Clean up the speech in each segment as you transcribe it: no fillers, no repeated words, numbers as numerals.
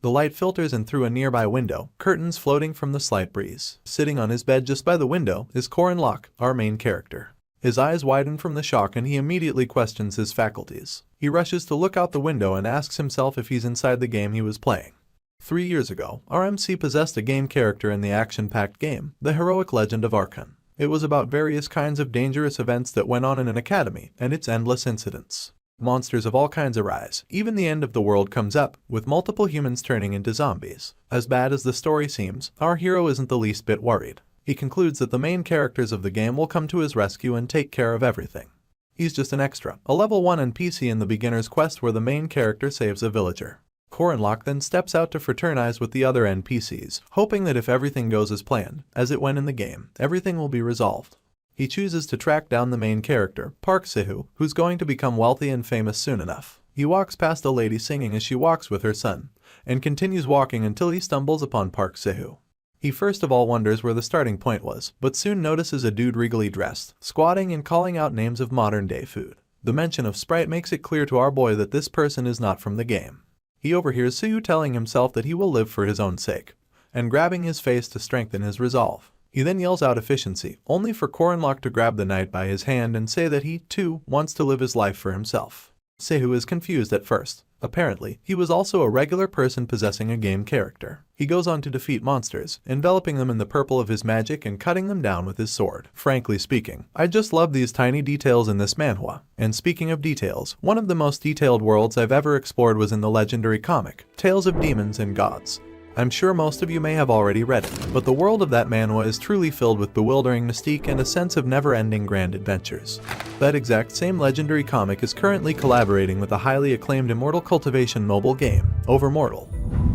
The light filters in through a nearby window, curtains floating from the slight breeze. Sitting on his bed just by the window is Korenlock, our main character. His eyes widen from the shock and he immediately questions his faculties. He rushes to look out the window and asks himself if he's inside the game he was playing. 3 years ago, our MC possessed a game character in the action-packed game, The Heroic Legend of Archon. It was about various kinds of dangerous events that went on in an academy and its endless incidents. Monsters of all kinds arise, even the end of the world comes up, with multiple humans turning into zombies. As bad as the story seems, our hero isn't the least bit worried. He concludes that the main characters of the game will come to his rescue and take care of everything. He's just an extra, a level 1 NPC in the beginner's quest where the main character saves a villager. Korenlock then steps out to fraternize with the other NPCs, hoping that if everything goes as planned, as it went in the game, everything will be resolved. He chooses to track down the main character, Park Sahu, who's going to become wealthy and famous soon enough. He walks past a lady singing as she walks with her son, and continues walking until he stumbles upon Park Sahu. He first of all wonders where the starting point was, but soon notices a dude regally dressed, squatting and calling out names of modern-day food. The mention of Sprite makes it clear to our boy that this person is not from the game. He overhears Sahu telling himself that he will live for his own sake, and grabbing his face to strengthen his resolve. He then yells out efficiency, only for Korenlock to grab the knight by his hand and say that he, too, wants to live his life for himself. Sahu is confused at first. Apparently, he was also a regular person possessing a game character. He goes on to defeat monsters, enveloping them in the purple of his magic and cutting them down with his sword. Frankly speaking, I just love these tiny details in this manhwa. And speaking of details, one of the most detailed worlds I've ever explored was in the legendary comic, Tales of Demons and Gods. I'm sure most of you may have already read it, but the world of that manhwa is truly filled with bewildering mystique and a sense of never-ending grand adventures. That exact same legendary comic is currently collaborating with the highly acclaimed immortal cultivation mobile game, Overmortal.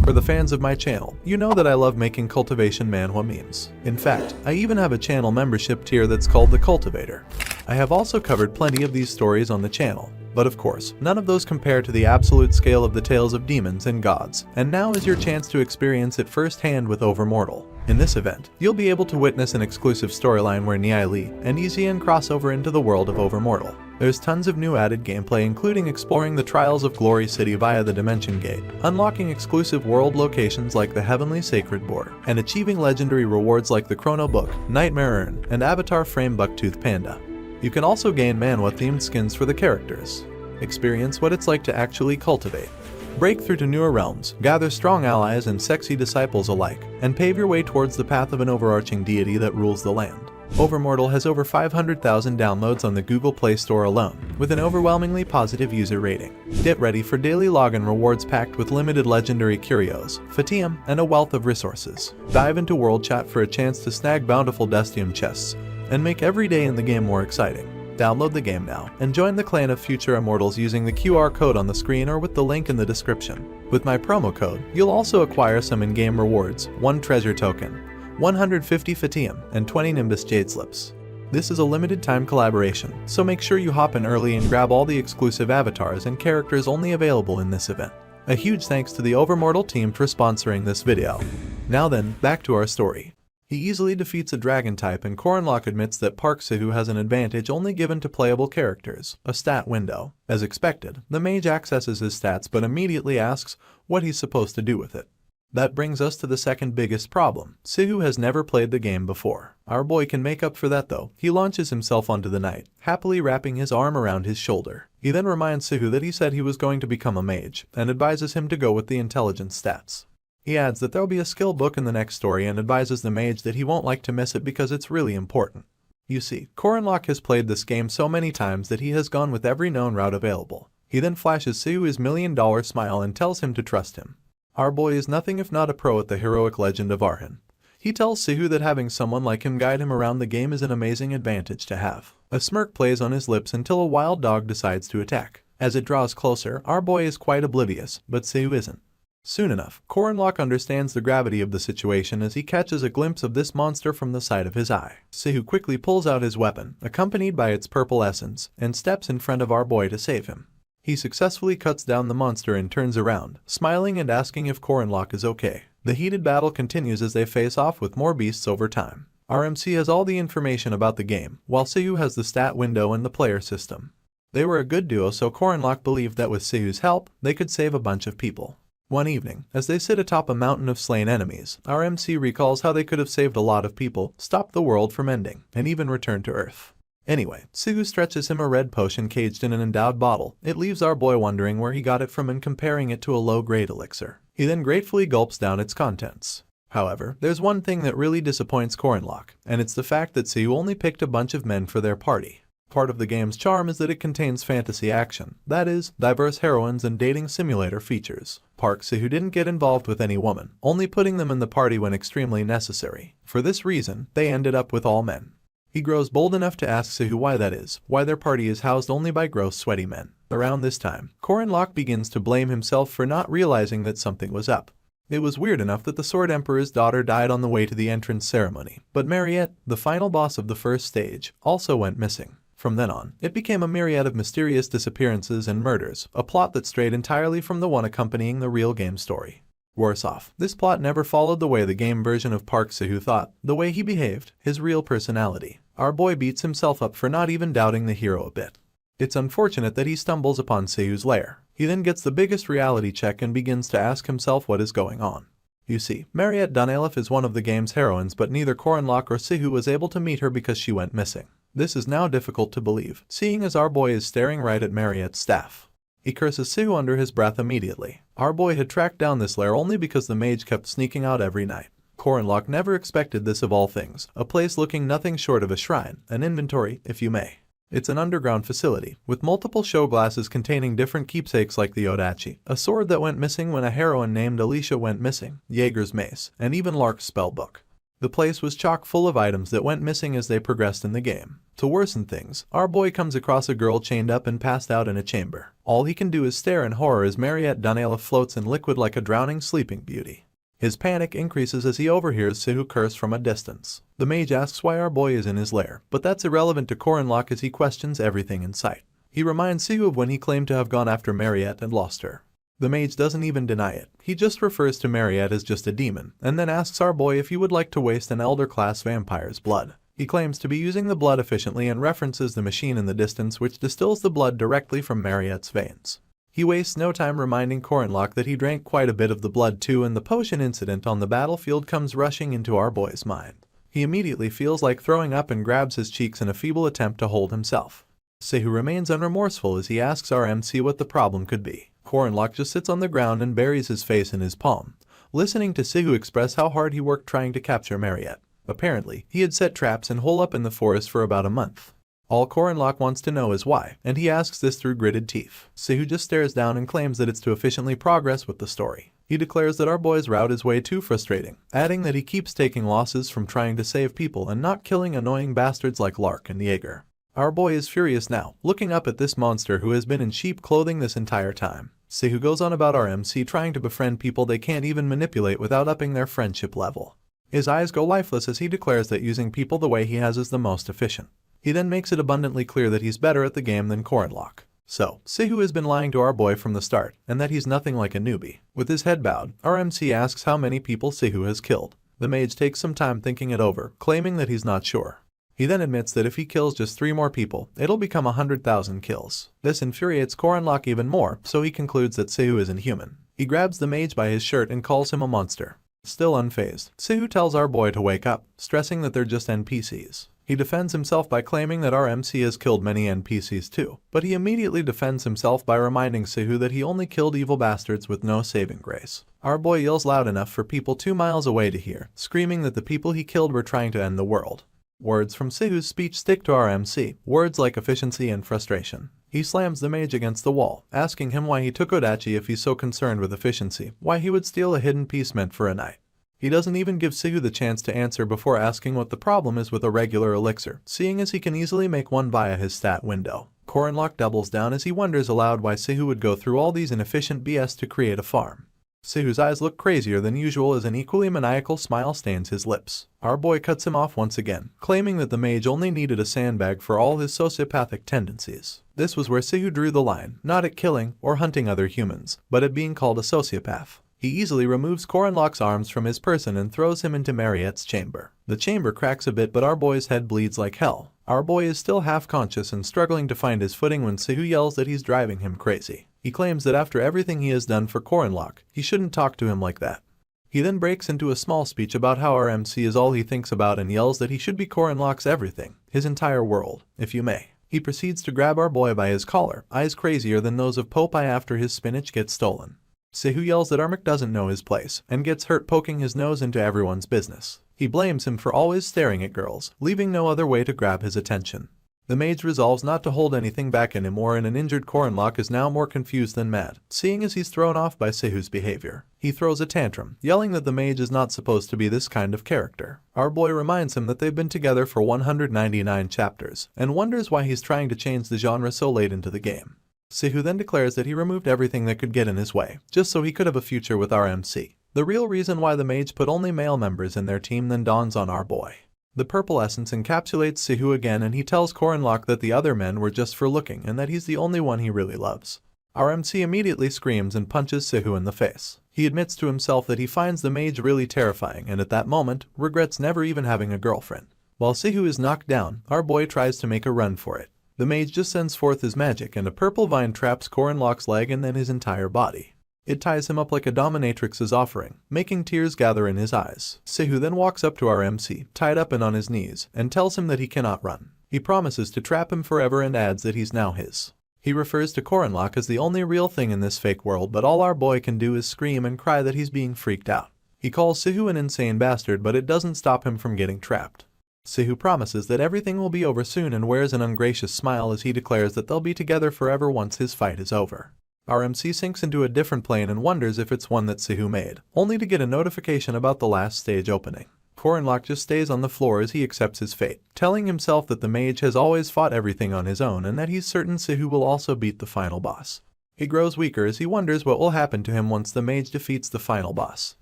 For the fans of my channel, you know that I love making cultivation manhwa memes. In fact, I even have a channel membership tier that's called The Cultivator. I have also covered plenty of these stories on the channel. But of course, none of those compare to the absolute scale of the tales of demons and gods, and now is your chance to experience it firsthand with Overmortal. In this event, you'll be able to witness an exclusive storyline where Niai and Ezian cross over into the world of Overmortal. There's tons of new added gameplay, including exploring the Trials of Glory City via the Dimension Gate, unlocking exclusive world locations like the Heavenly Sacred Boar, and achieving legendary rewards like the Chrono Book, Nightmare Urn, and Avatar Frame Bucktooth Panda. You can also gain manhwa-themed skins for the characters. Experience what it's like to actually cultivate. Break through to newer realms, gather strong allies and sexy disciples alike, and pave your way towards the path of an overarching deity that rules the land. Overmortal has over 500,000 downloads on the Google Play Store alone, with an overwhelmingly positive user rating. Get ready for daily login rewards packed with limited legendary curios, Fatium, and a wealth of resources. Dive into World Chat for a chance to snag bountiful Destium chests, and make every day in the game more exciting. Download the game now, and join the clan of future immortals using the QR code on the screen or with the link in the description. With my promo code, you'll also acquire some in-game rewards, 1 treasure token, 150 Fatium, and 20 Nimbus Jade Slips. This is a limited time collaboration, so make sure you hop in early and grab all the exclusive avatars and characters only available in this event. A huge thanks to the Overmortal team for sponsoring this video. Now then, back to our story. He easily defeats a dragon type, and Korenlock admits that Park Sahu has an advantage only given to playable characters, a stat window. As expected, the mage accesses his stats but immediately asks what he's supposed to do with it. That brings us to the second biggest problem. Sahu has never played the game before. Our boy can make up for that though. He launches himself onto the knight, happily wrapping his arm around his shoulder. He then reminds Sahu that he said he was going to become a mage, and advises him to go with the intelligence stats. He adds that there'll be a skill book in the next story and advises the mage that he won't like to miss it because it's really important. You see, Korenlock has played this game so many times that he has gone with every known route available. He then flashes Sahu his $1 million smile and tells him to trust him. Our boy is nothing if not a pro at the heroic legend of Archon. He tells Sahu that having someone like him guide him around the game is an amazing advantage to have. A smirk plays on his lips until a wild dog decides to attack. As it draws closer, our boy is quite oblivious, but Sahu isn't. Soon enough, Korenlock understands the gravity of the situation as he catches a glimpse of this monster from the side of his eye. Sahu quickly pulls out his weapon, accompanied by its purple essence, and steps in front of our boy to save him. He successfully cuts down the monster and turns around, smiling and asking if Korenlock is okay. The heated battle continues as they face off with more beasts over time. Our MC has all the information about the game, while Sahu has the stat window and the player system. They were a good duo, so Korenlock believed that with Sahu's help, they could save a bunch of people. One evening, as they sit atop a mountain of slain enemies, our MC recalls how they could have saved a lot of people, stopped the world from ending, and even returned to Earth. Anyway, Sahu stretches him a red potion caged in an endowed bottle. It leaves our boy wondering where he got it from and comparing it to a low-grade elixir. He then gratefully gulps down its contents. However, there's one thing that really disappoints Corinlock, and it's the fact that Sahu only picked a bunch of men for their party. Part of the game's charm is that it contains fantasy action, that is, diverse heroines and dating simulator features. Sahu didn't get involved with any woman, only putting them in the party when extremely necessary. For this reason, they ended up with all men. He grows bold enough to ask Sahu why that is, why their party is housed only by gross sweaty men. Around this time, Corinlock begins to blame himself for not realizing that something was up. It was weird enough that the Sword Emperor's daughter died on the way to the entrance ceremony, but Mariette, the final boss of the first stage, also went missing. From then on, it became a myriad of mysterious disappearances and murders, a plot that strayed entirely from the one accompanying the real game story. Worse off, this plot never followed the way the game version of Sahu thought, the way he behaved, his real personality. Our boy beats himself up for not even doubting the hero a bit. It's unfortunate that he stumbles upon Sahu's lair. He then gets the biggest reality check and begins to ask himself what is going on. You see, Mariette Dunelif is one of the game's heroines, but neither Corinlock or Sahu was able to meet her because she went missing. This is now difficult to believe, seeing as our boy is staring right at Mariette's staff. He curses Sahu under his breath immediately. Our boy had tracked down this lair only because the mage kept sneaking out every night. Corinlock never expected this of all things, a place looking nothing short of a shrine, an inventory, if you may. It's an underground facility, with multiple show glasses containing different keepsakes like the Odachi, a sword that went missing when a heroine named Alicia went missing, Jaeger's mace, and even Lark's spellbook. The place was chock full of items that went missing as they progressed in the game. To worsen things, our boy comes across a girl chained up and passed out in a chamber. All he can do is stare in horror as Mariette Dunelif floats in liquid like a drowning sleeping beauty. His panic increases as he overhears Sahu curse from a distance. The mage asks why our boy is in his lair, but that's irrelevant to Corinlock as he questions everything in sight. He reminds Sahu of when he claimed to have gone after Mariette and lost her. The mage doesn't even deny it. He just refers to Mariette as just a demon, and then asks our boy if he would like to waste an elder-class vampire's blood. He claims to be using the blood efficiently and references the machine in the distance which distills the blood directly from Mariette's veins. He wastes no time reminding Corinlock that he drank quite a bit of the blood too, and the potion incident on the battlefield comes rushing into our boy's mind. He immediately feels like throwing up and grabs his cheeks in a feeble attempt to hold himself. Sahu remains unremorseful as he asks our MC what the problem could be. Corinlock just sits on the ground and buries his face in his palm, listening to Sahu express how hard he worked trying to capture Mariette. Apparently, he had set traps and hole up in the forest for about a month. All Corinlock wants to know is why, and he asks this through gritted teeth. Sahu just stares down and claims that it's to efficiently progress with the story. He declares that our boy's route is way too frustrating, adding that he keeps taking losses from trying to save people and not killing annoying bastards like Lark and Jaeger. Our boy is furious now, looking up at this monster who has been in sheep clothing this entire time. Sahu goes on about our MC trying to befriend people they can't even manipulate without upping their friendship level. His eyes go lifeless as he declares that using people the way he has is the most efficient. He then makes it abundantly clear that he's better at the game than Corinlock. So, Sahu has been lying to our boy from the start, and that he's nothing like a newbie. With his head bowed, our MC asks how many people Sahu has killed. The mage takes some time thinking it over, claiming that he's not sure. He then admits that if he kills just 3 more people, it'll become 100,000 kills. This infuriates Corinlock even more, so he concludes that Sahu isn't human. He grabs the mage by his shirt and calls him a monster. Still unfazed, Sahu tells our boy to wake up, stressing that they're just NPCs. He defends himself by claiming that our MC has killed many NPCs too, but he immediately defends himself by reminding Sahu that he only killed evil bastards with no saving grace. Our boy yells loud enough for people 2 miles away to hear, screaming that the people he killed were trying to end the world. Words from Sahu's speech stick to our MC, words like efficiency and frustration. He slams the mage against the wall, asking him why he took Odachi if he's so concerned with efficiency, why he would steal a hidden piece meant for a knight. He doesn't even give Sahu the chance to answer before asking what the problem is with a regular elixir, seeing as he can easily make one via his stat window. Corinlock doubles down as he wonders aloud why Sahu would go through all these inefficient BS to create a farm. Sahu's eyes look crazier than usual as an equally maniacal smile stains his lips. Our boy cuts him off once again, claiming that the mage only needed a sandbag for all his sociopathic tendencies. This was where Sahu drew the line, not at killing or hunting other humans, but at being called a sociopath. He easily removes Corinlock's arms from his person and throws him into Mariette's chamber. The chamber cracks a bit, but our boy's head bleeds like hell. Our boy is still half-conscious and struggling to find his footing when Sahu yells that he's driving him crazy. He claims that after everything he has done for Korenlock, he shouldn't talk to him like that. He then breaks into a small speech about how our MC is all he thinks about and yells that he should be Korenlock's everything, his entire world, if you may. He proceeds to grab our boy by his collar, eyes crazier than those of Popeye after his spinach gets stolen. Sahu yells that Armik doesn't know his place, and gets hurt poking his nose into everyone's business. He blames him for always staring at girls, leaving no other way to grab his attention. The mage resolves not to hold anything back anymore, and an injured Korenlock is now more confused than mad, seeing as he's thrown off by Sahu's behavior. He throws a tantrum, yelling that the mage is not supposed to be this kind of character. Our boy reminds him that they've been together for 199 chapters, and wonders why he's trying to change the genre so late into the game. Sahu then declares that he removed everything that could get in his way, just so he could have a future with our MC. The real reason why the mage put only male members in their team then dawns on our boy. The purple essence encapsulates Sahu again, and he tells Korenlock that the other men were just for looking and that he's the only one he really loves. Our MC immediately screams and punches Sahu in the face. He admits to himself that he finds the mage really terrifying and at that moment regrets never even having a girlfriend. While Sahu is knocked down, our boy tries to make a run for it. The mage just sends forth his magic and a purple vine traps Korenlock's leg and then his entire body. It ties him up like a dominatrix's offering, making tears gather in his eyes. Sahu then walks up to our MC, tied up and on his knees, and tells him that he cannot run. He promises to trap him forever and adds that he's now his. He refers to Korenlock as the only real thing in this fake world, but all our boy can do is scream and cry that he's being freaked out. He calls Sahu an insane bastard, but it doesn't stop him from getting trapped. Sahu promises that everything will be over soon and wears an ungracious smile as he declares that they'll be together forever once his fight is over. Our MC sinks into a different plane and wonders if it's one that Sahu made, only to get a notification about the last stage opening. Korenlock just stays on the floor as he accepts his fate, telling himself that the mage has always fought everything on his own and that he's certain Sahu will also beat the final boss. He grows weaker as he wonders what will happen to him once the mage defeats the final boss.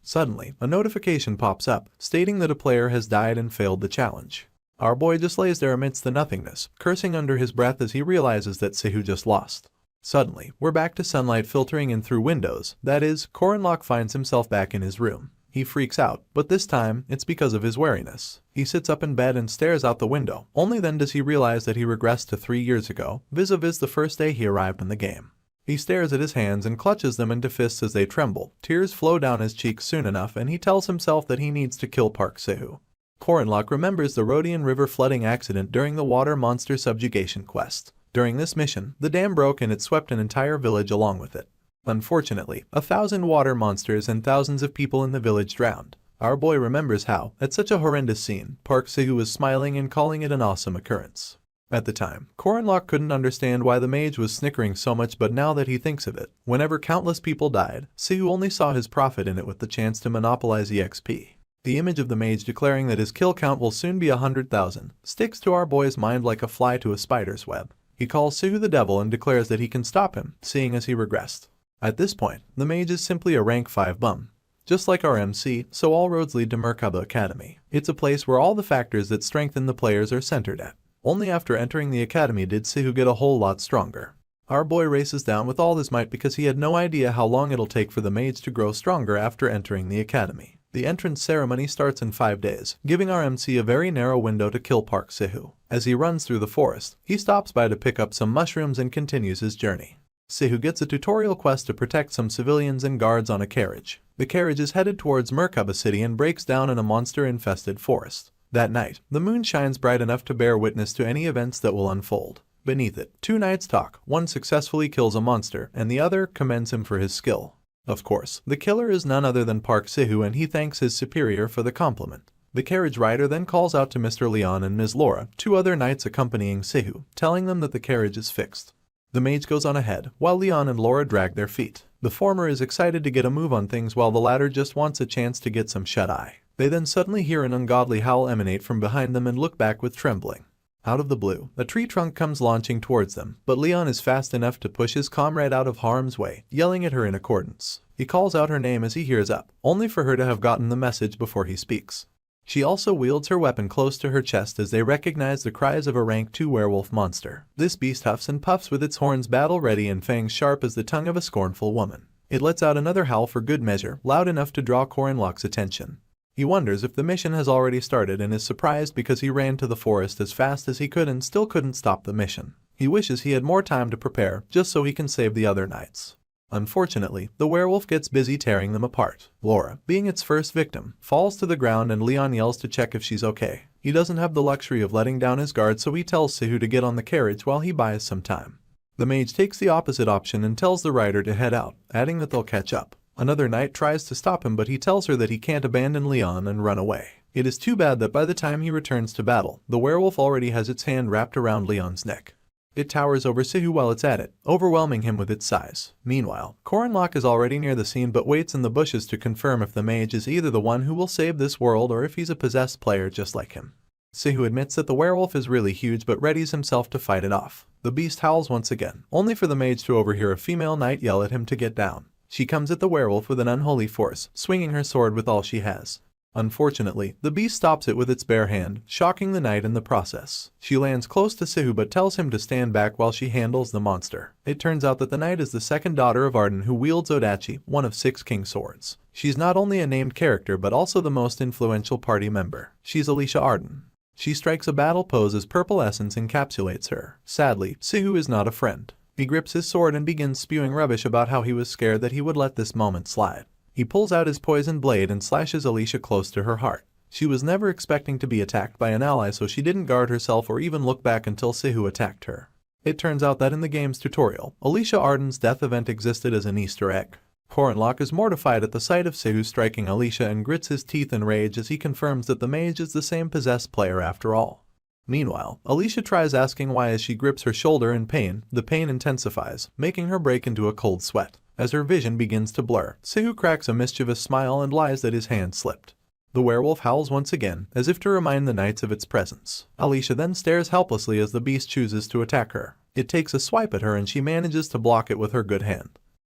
Suddenly, a notification pops up, stating that a player has died and failed the challenge. Our boy just lays there amidst the nothingness, cursing under his breath as he realizes that Sahu just lost. Suddenly, we're back to sunlight filtering in through windows. That is, Korenlock finds himself back in his room. He freaks out, but this time, it's because of his wariness. He sits up in bed and stares out the window. Only then does he realize that he regressed to 3 years ago, vis-a-vis the first day he arrived in the game. He stares at his hands and clutches them into fists as they tremble. Tears flow down his cheeks soon enough, and he tells himself that he needs to kill Park Sahu. Korenlock remembers the Rhodian River flooding accident during the water monster subjugation quest. During this mission, the dam broke and it swept an entire village along with it. Unfortunately, 1,000 water monsters and thousands of people in the village drowned. Our boy remembers how, at such a horrendous scene, Park Sahu was smiling and calling it an awesome occurrence. At the time, Korenlock couldn't understand why the mage was snickering so much, but now that he thinks of it, whenever countless people died, Sahu only saw his profit in it with the chance to monopolize EXP. The image of the mage declaring that his kill count will soon be 100,000 sticks to our boy's mind like a fly to a spider's web. He calls Sahu the devil and declares that he can stop him, seeing as he regressed. At this point, the mage is simply a rank 5 bum. Just like our MC, so all roads lead to Merkaba Academy. It's a place where all the factors that strengthen the players are centered at. Only after entering the academy did Sahu get a whole lot stronger. Our boy races down with all his might because he had no idea how long it'll take for the mage to grow stronger after entering the academy. The entrance ceremony starts in 5 days, giving our MC a very narrow window to kill Park Sahu. As he runs through the forest, he stops by to pick up some mushrooms and continues his journey. Sahu gets a tutorial quest to protect some civilians and guards on a carriage. The carriage is headed towards Merkaba City and breaks down in a monster-infested forest. That night, the moon shines bright enough to bear witness to any events that will unfold. Beneath it, 2 knights talk. One successfully kills a monster, and the other commends him for his skill. Of course, the killer is none other than Park Sahu, and he thanks his superior for the compliment. The carriage rider then calls out to Mr. Leon and Ms. Laura, 2 other knights accompanying Sahu, telling them that the carriage is fixed. The mage goes on ahead, while Leon and Laura drag their feet. The former is excited to get a move on things while the latter just wants a chance to get some shut-eye. They then suddenly hear an ungodly howl emanate from behind them and look back with trembling. Out of the blue, a tree trunk comes launching towards them, but Leon is fast enough to push his comrade out of harm's way, yelling at her in accordance. He calls out her name as he hears up, only for her to have gotten the message before he speaks. She also wields her weapon close to her chest as they recognize the cries of a rank 2 werewolf monster. This beast huffs and puffs with its horns battle ready and fangs sharp as the tongue of a scornful woman. It lets out another howl for good measure, loud enough to draw Korenlock's attention. He wonders if the mission has already started and is surprised because he ran to the forest as fast as he could and still couldn't stop the mission. He wishes he had more time to prepare, just so he can save the other knights. Unfortunately, the werewolf gets busy tearing them apart. Laura, being its first victim, falls to the ground and Leon yells to check if she's okay. He doesn't have the luxury of letting down his guard, so he tells Sahu to get on the carriage while he buys some time. The mage takes the opposite option and tells the rider to head out, adding that they'll catch up. Another knight tries to stop him, but he tells her that he can't abandon Leon and run away. It is too bad that by the time he returns to battle, the werewolf already has its hand wrapped around Leon's neck. It towers over Sahu while it's at it, overwhelming him with its size. Meanwhile, Coronlock is already near the scene but waits in the bushes to confirm if the mage is either the one who will save this world or if he's a possessed player just like him. Sahu admits that the werewolf is really huge but readies himself to fight it off. The beast howls once again, only for the mage to overhear a female knight yell at him to get down. She comes at the werewolf with an unholy force, swinging her sword with all she has. Unfortunately, the beast stops it with its bare hand, shocking the knight in the process. She lands close to Sahu but tells him to stand back while she handles the monster. It turns out that the knight is the second daughter of Arden, who wields Odachi, one of 6 king swords. She's not only a named character but also the most influential party member. She's Alicia Arden. She strikes a battle pose as purple essence encapsulates her. Sadly, Sahu is not a friend. He grips his sword and begins spewing rubbish about how he was scared that he would let this moment slide. He pulls out his poison blade and slashes Alicia close to her heart. She was never expecting to be attacked by an ally, so she didn't guard herself or even look back until Sahu attacked her. It turns out that in the game's tutorial, Alicia Arden's death event existed as an Easter egg. Coronlock is mortified at the sight of Sahu striking Alicia and grits his teeth in rage as he confirms that the mage is the same possessed player after all. Meanwhile, Alicia tries asking why as she grips her shoulder in pain, the pain intensifies, making her break into a cold sweat. As her vision begins to blur, Sahu cracks a mischievous smile and lies that his hand slipped. The werewolf howls once again, as if to remind the knights of its presence. Alicia then stares helplessly as the beast chooses to attack her. It takes a swipe at her and she manages to block it with her good hand.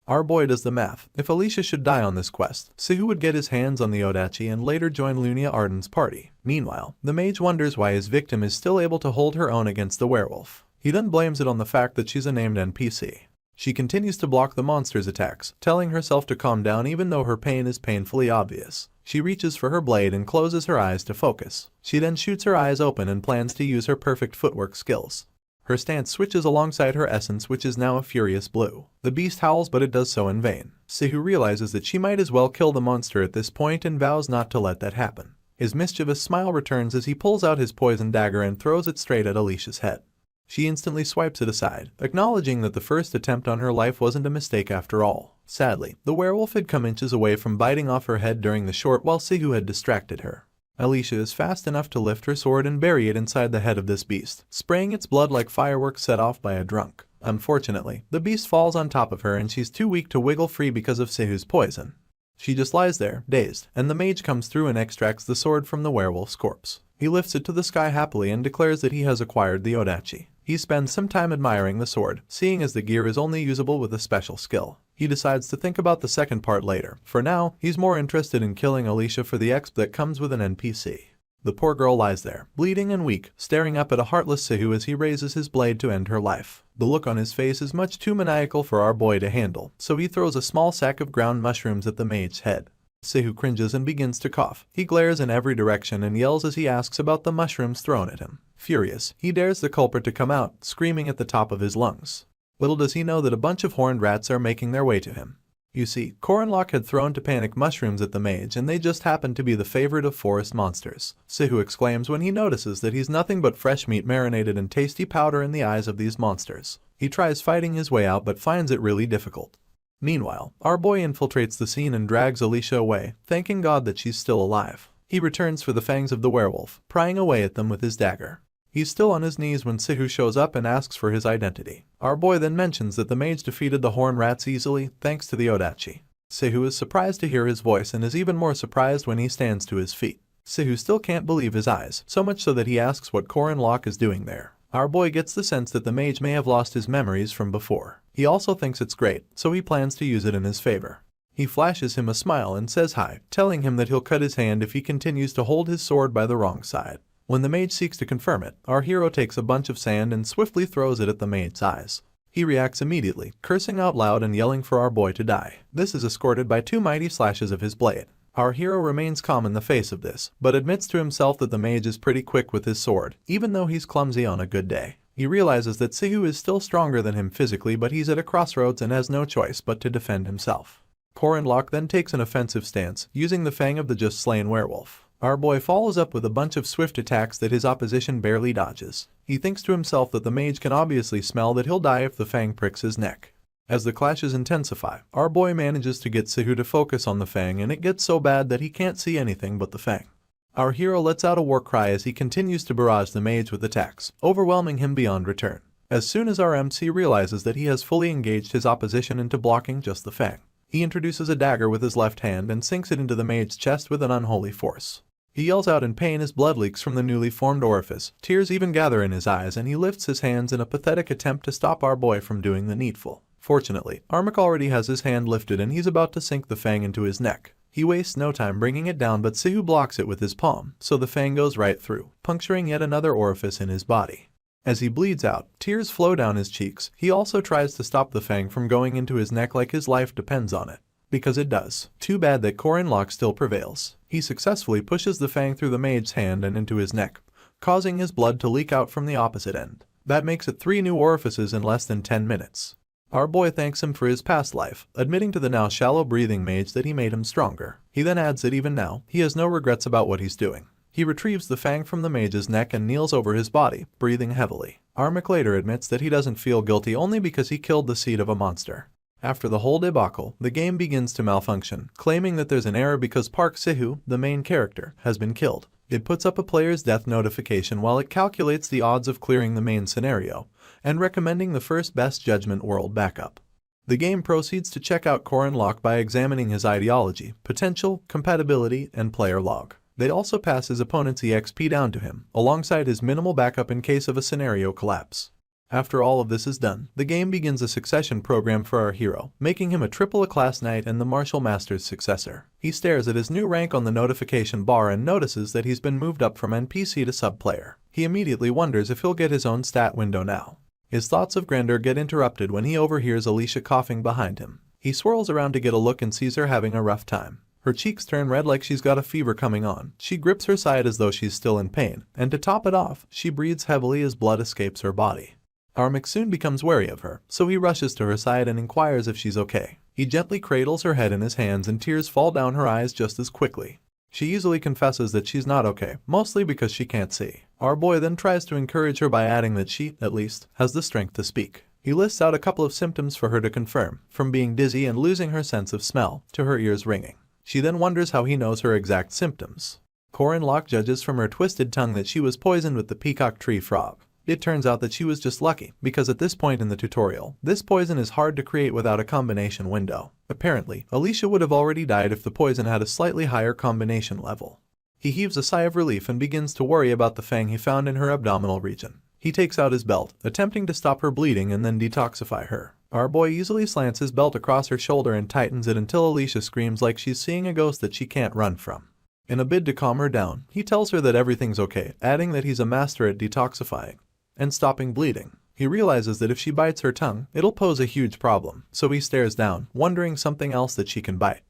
Our boy does the math. If Alicia should die on this quest, Sahu would get his hands on the Odachi and later join Lunia Arden's party. Meanwhile, the mage wonders why his victim is still able to hold her own against the werewolf. He then blames it on the fact that she's a named NPC. She continues to block the monster's attacks, telling herself to calm down even though her pain is painfully obvious. She reaches for her blade and closes her eyes to focus. She then shoots her eyes open and plans to use her perfect footwork skills. Her stance switches alongside her essence, which is now a furious blue. The beast howls, but it does so in vain. Sahu realizes that she might as well kill the monster at this point and vows not to let that happen. His mischievous smile returns as he pulls out his poison dagger and throws it straight at Alicia's head. She instantly swipes it aside, acknowledging that the first attempt on her life wasn't a mistake after all. Sadly, the werewolf had come inches away from biting off her head during the short while Sahu had distracted her. Alicia is fast enough to lift her sword and bury it inside the head of this beast, spraying its blood like fireworks set off by a drunk. Unfortunately, the beast falls on top of her and she's too weak to wiggle free because of Sahu's poison. She just lies there, dazed, and the mage comes through and extracts the sword from the werewolf's corpse. He lifts it to the sky happily and declares that he has acquired the Odachi. He spends some time admiring the sword, seeing as the gear is only usable with a special skill. He decides to think about the second part later. For now, he's more interested in killing Alicia for the exp that comes with an NPC. The poor girl lies there, bleeding and weak, staring up at a heartless Sahu as he raises his blade to end her life. The look on his face is much too maniacal for our boy to handle, so he throws a small sack of ground mushrooms at the mage's head. Sahu cringes and begins to cough. He glares in every direction and yells as he asks about the mushrooms thrown at him. Furious, he dares the culprit to come out, screaming at the top of his lungs. Little does he know that a bunch of horned rats are making their way to him. You see, Coronlock had thrown to panic mushrooms at the mage and they just happened to be the favorite of forest monsters. Sahu exclaims when he notices that he's nothing but fresh meat marinated in tasty powder in the eyes of these monsters. He tries fighting his way out but finds it really difficult. Meanwhile, our boy infiltrates the scene and drags Alicia away, thanking God that she's still alive. He returns for the fangs of the werewolf, prying away at them with his dagger. He's still on his knees when Sahu shows up and asks for his identity. Our boy then mentions that the mage defeated the horned rats easily, thanks to the Odachi. Sahu is surprised to hear his voice and is even more surprised when he stands to his feet. Sahu still can't believe his eyes, so much so that he asks what Coronlock is doing there. Our boy gets the sense that the mage may have lost his memories from before. He also thinks it's great, so he plans to use it in his favor. He flashes him a smile and says hi, telling him that he'll cut his hand if he continues to hold his sword by the wrong side. When the mage seeks to confirm it, our hero takes a bunch of sand and swiftly throws it at the mage's eyes. He reacts immediately, cursing out loud and yelling for our boy to die. This is escorted by 2 mighty slashes of his blade. Our hero remains calm in the face of this, but admits to himself that the mage is pretty quick with his sword, even though he's clumsy on a good day. He realizes that Sahu is still stronger than him physically, but he's at a crossroads and has no choice but to defend himself. Locke then takes an offensive stance, using the fang of the just slain werewolf. Our boy follows up with a bunch of swift attacks that his opposition barely dodges. He thinks to himself that the mage can obviously smell that he'll die if the fang pricks his neck. As the clashes intensify, our boy manages to get Sahu to focus on the fang, and it gets so bad that he can't see anything but the fang. Our hero lets out a war cry as he continues to barrage the mage with attacks, overwhelming him beyond return. As soon as our MC realizes that he has fully engaged his opposition into blocking just the fang, he introduces a dagger with his left hand and sinks it into the mage's chest with an unholy force. He yells out in pain as blood leaks from the newly formed orifice, tears even gather in his eyes, and he lifts his hands in a pathetic attempt to stop our boy from doing the needful. Fortunately, Armak already has his hand lifted and he's about to sink the fang into his neck. He wastes no time bringing it down, but Sahu blocks it with his palm, so the fang goes right through, puncturing yet another orifice in his body. As he bleeds out, tears flow down his cheeks. He also tries to stop the fang from going into his neck like his life depends on it. Because it does. Too bad that Locke still prevails. He successfully pushes the fang through the mage's hand and into his neck, causing his blood to leak out from the opposite end. That makes it 3 new orifices in less than 10 minutes. Our boy thanks him for his past life, admitting to the now shallow-breathing mage that he made him stronger. He then adds that even now, he has no regrets about what he's doing. He retrieves the fang from the mage's neck and kneels over his body, breathing heavily. Armak later admits that he doesn't feel guilty only because he killed the seed of a monster. After the whole debacle, the game begins to malfunction, claiming that there's an error because Park Sahu, the main character, has been killed. It puts up a player's death notification while it calculates the odds of clearing the main scenario, and recommending the first best judgment world backup. The game proceeds to check out Locke by examining his ideology, potential, compatibility, and player log. They also pass his opponent's EXP down to him, alongside his minimal backup in case of a scenario collapse. After all of this is done, the game begins a succession program for our hero, making him a triple A class knight and the martial master's successor. He stares at his new rank on the notification bar and notices that he's been moved up from NPC to sub-player. He immediately wonders if he'll get his own stat window now. His thoughts of grandeur get interrupted when he overhears Alicia coughing behind him. He swirls around to get a look and sees her having a rough time. Her cheeks turn red like she's got a fever coming on. She grips her side as though she's still in pain, and to top it off, she breathes heavily as blood escapes her body. Armak soon becomes wary of her, so he rushes to her side and inquires if she's okay. He gently cradles her head in his hands and tears fall down her eyes just as quickly. She easily confesses that she's not okay, mostly because she can't see. Our boy then tries to encourage her by adding that she, at least, has the strength to speak. He lists out a couple of symptoms for her to confirm, from being dizzy and losing her sense of smell, to her ears ringing. She then wonders how he knows her exact symptoms. Locke judges from her twisted tongue that she was poisoned with the peacock tree frog. It turns out that she was just lucky, because at this point in the tutorial, this poison is hard to create without a combination window. Apparently, Alicia would have already died if the poison had a slightly higher combination level. He heaves a sigh of relief and begins to worry about the fang he found in her abdominal region. He takes out his belt, attempting to stop her bleeding and then detoxify her. Our boy easily slants his belt across her shoulder and tightens it until Alicia screams like she's seeing a ghost that she can't run from. In a bid to calm her down, he tells her that everything's okay, adding that he's a master at detoxifying and stopping bleeding. He realizes that if she bites her tongue, it'll pose a huge problem, so he stares down, wondering something else that she can bite.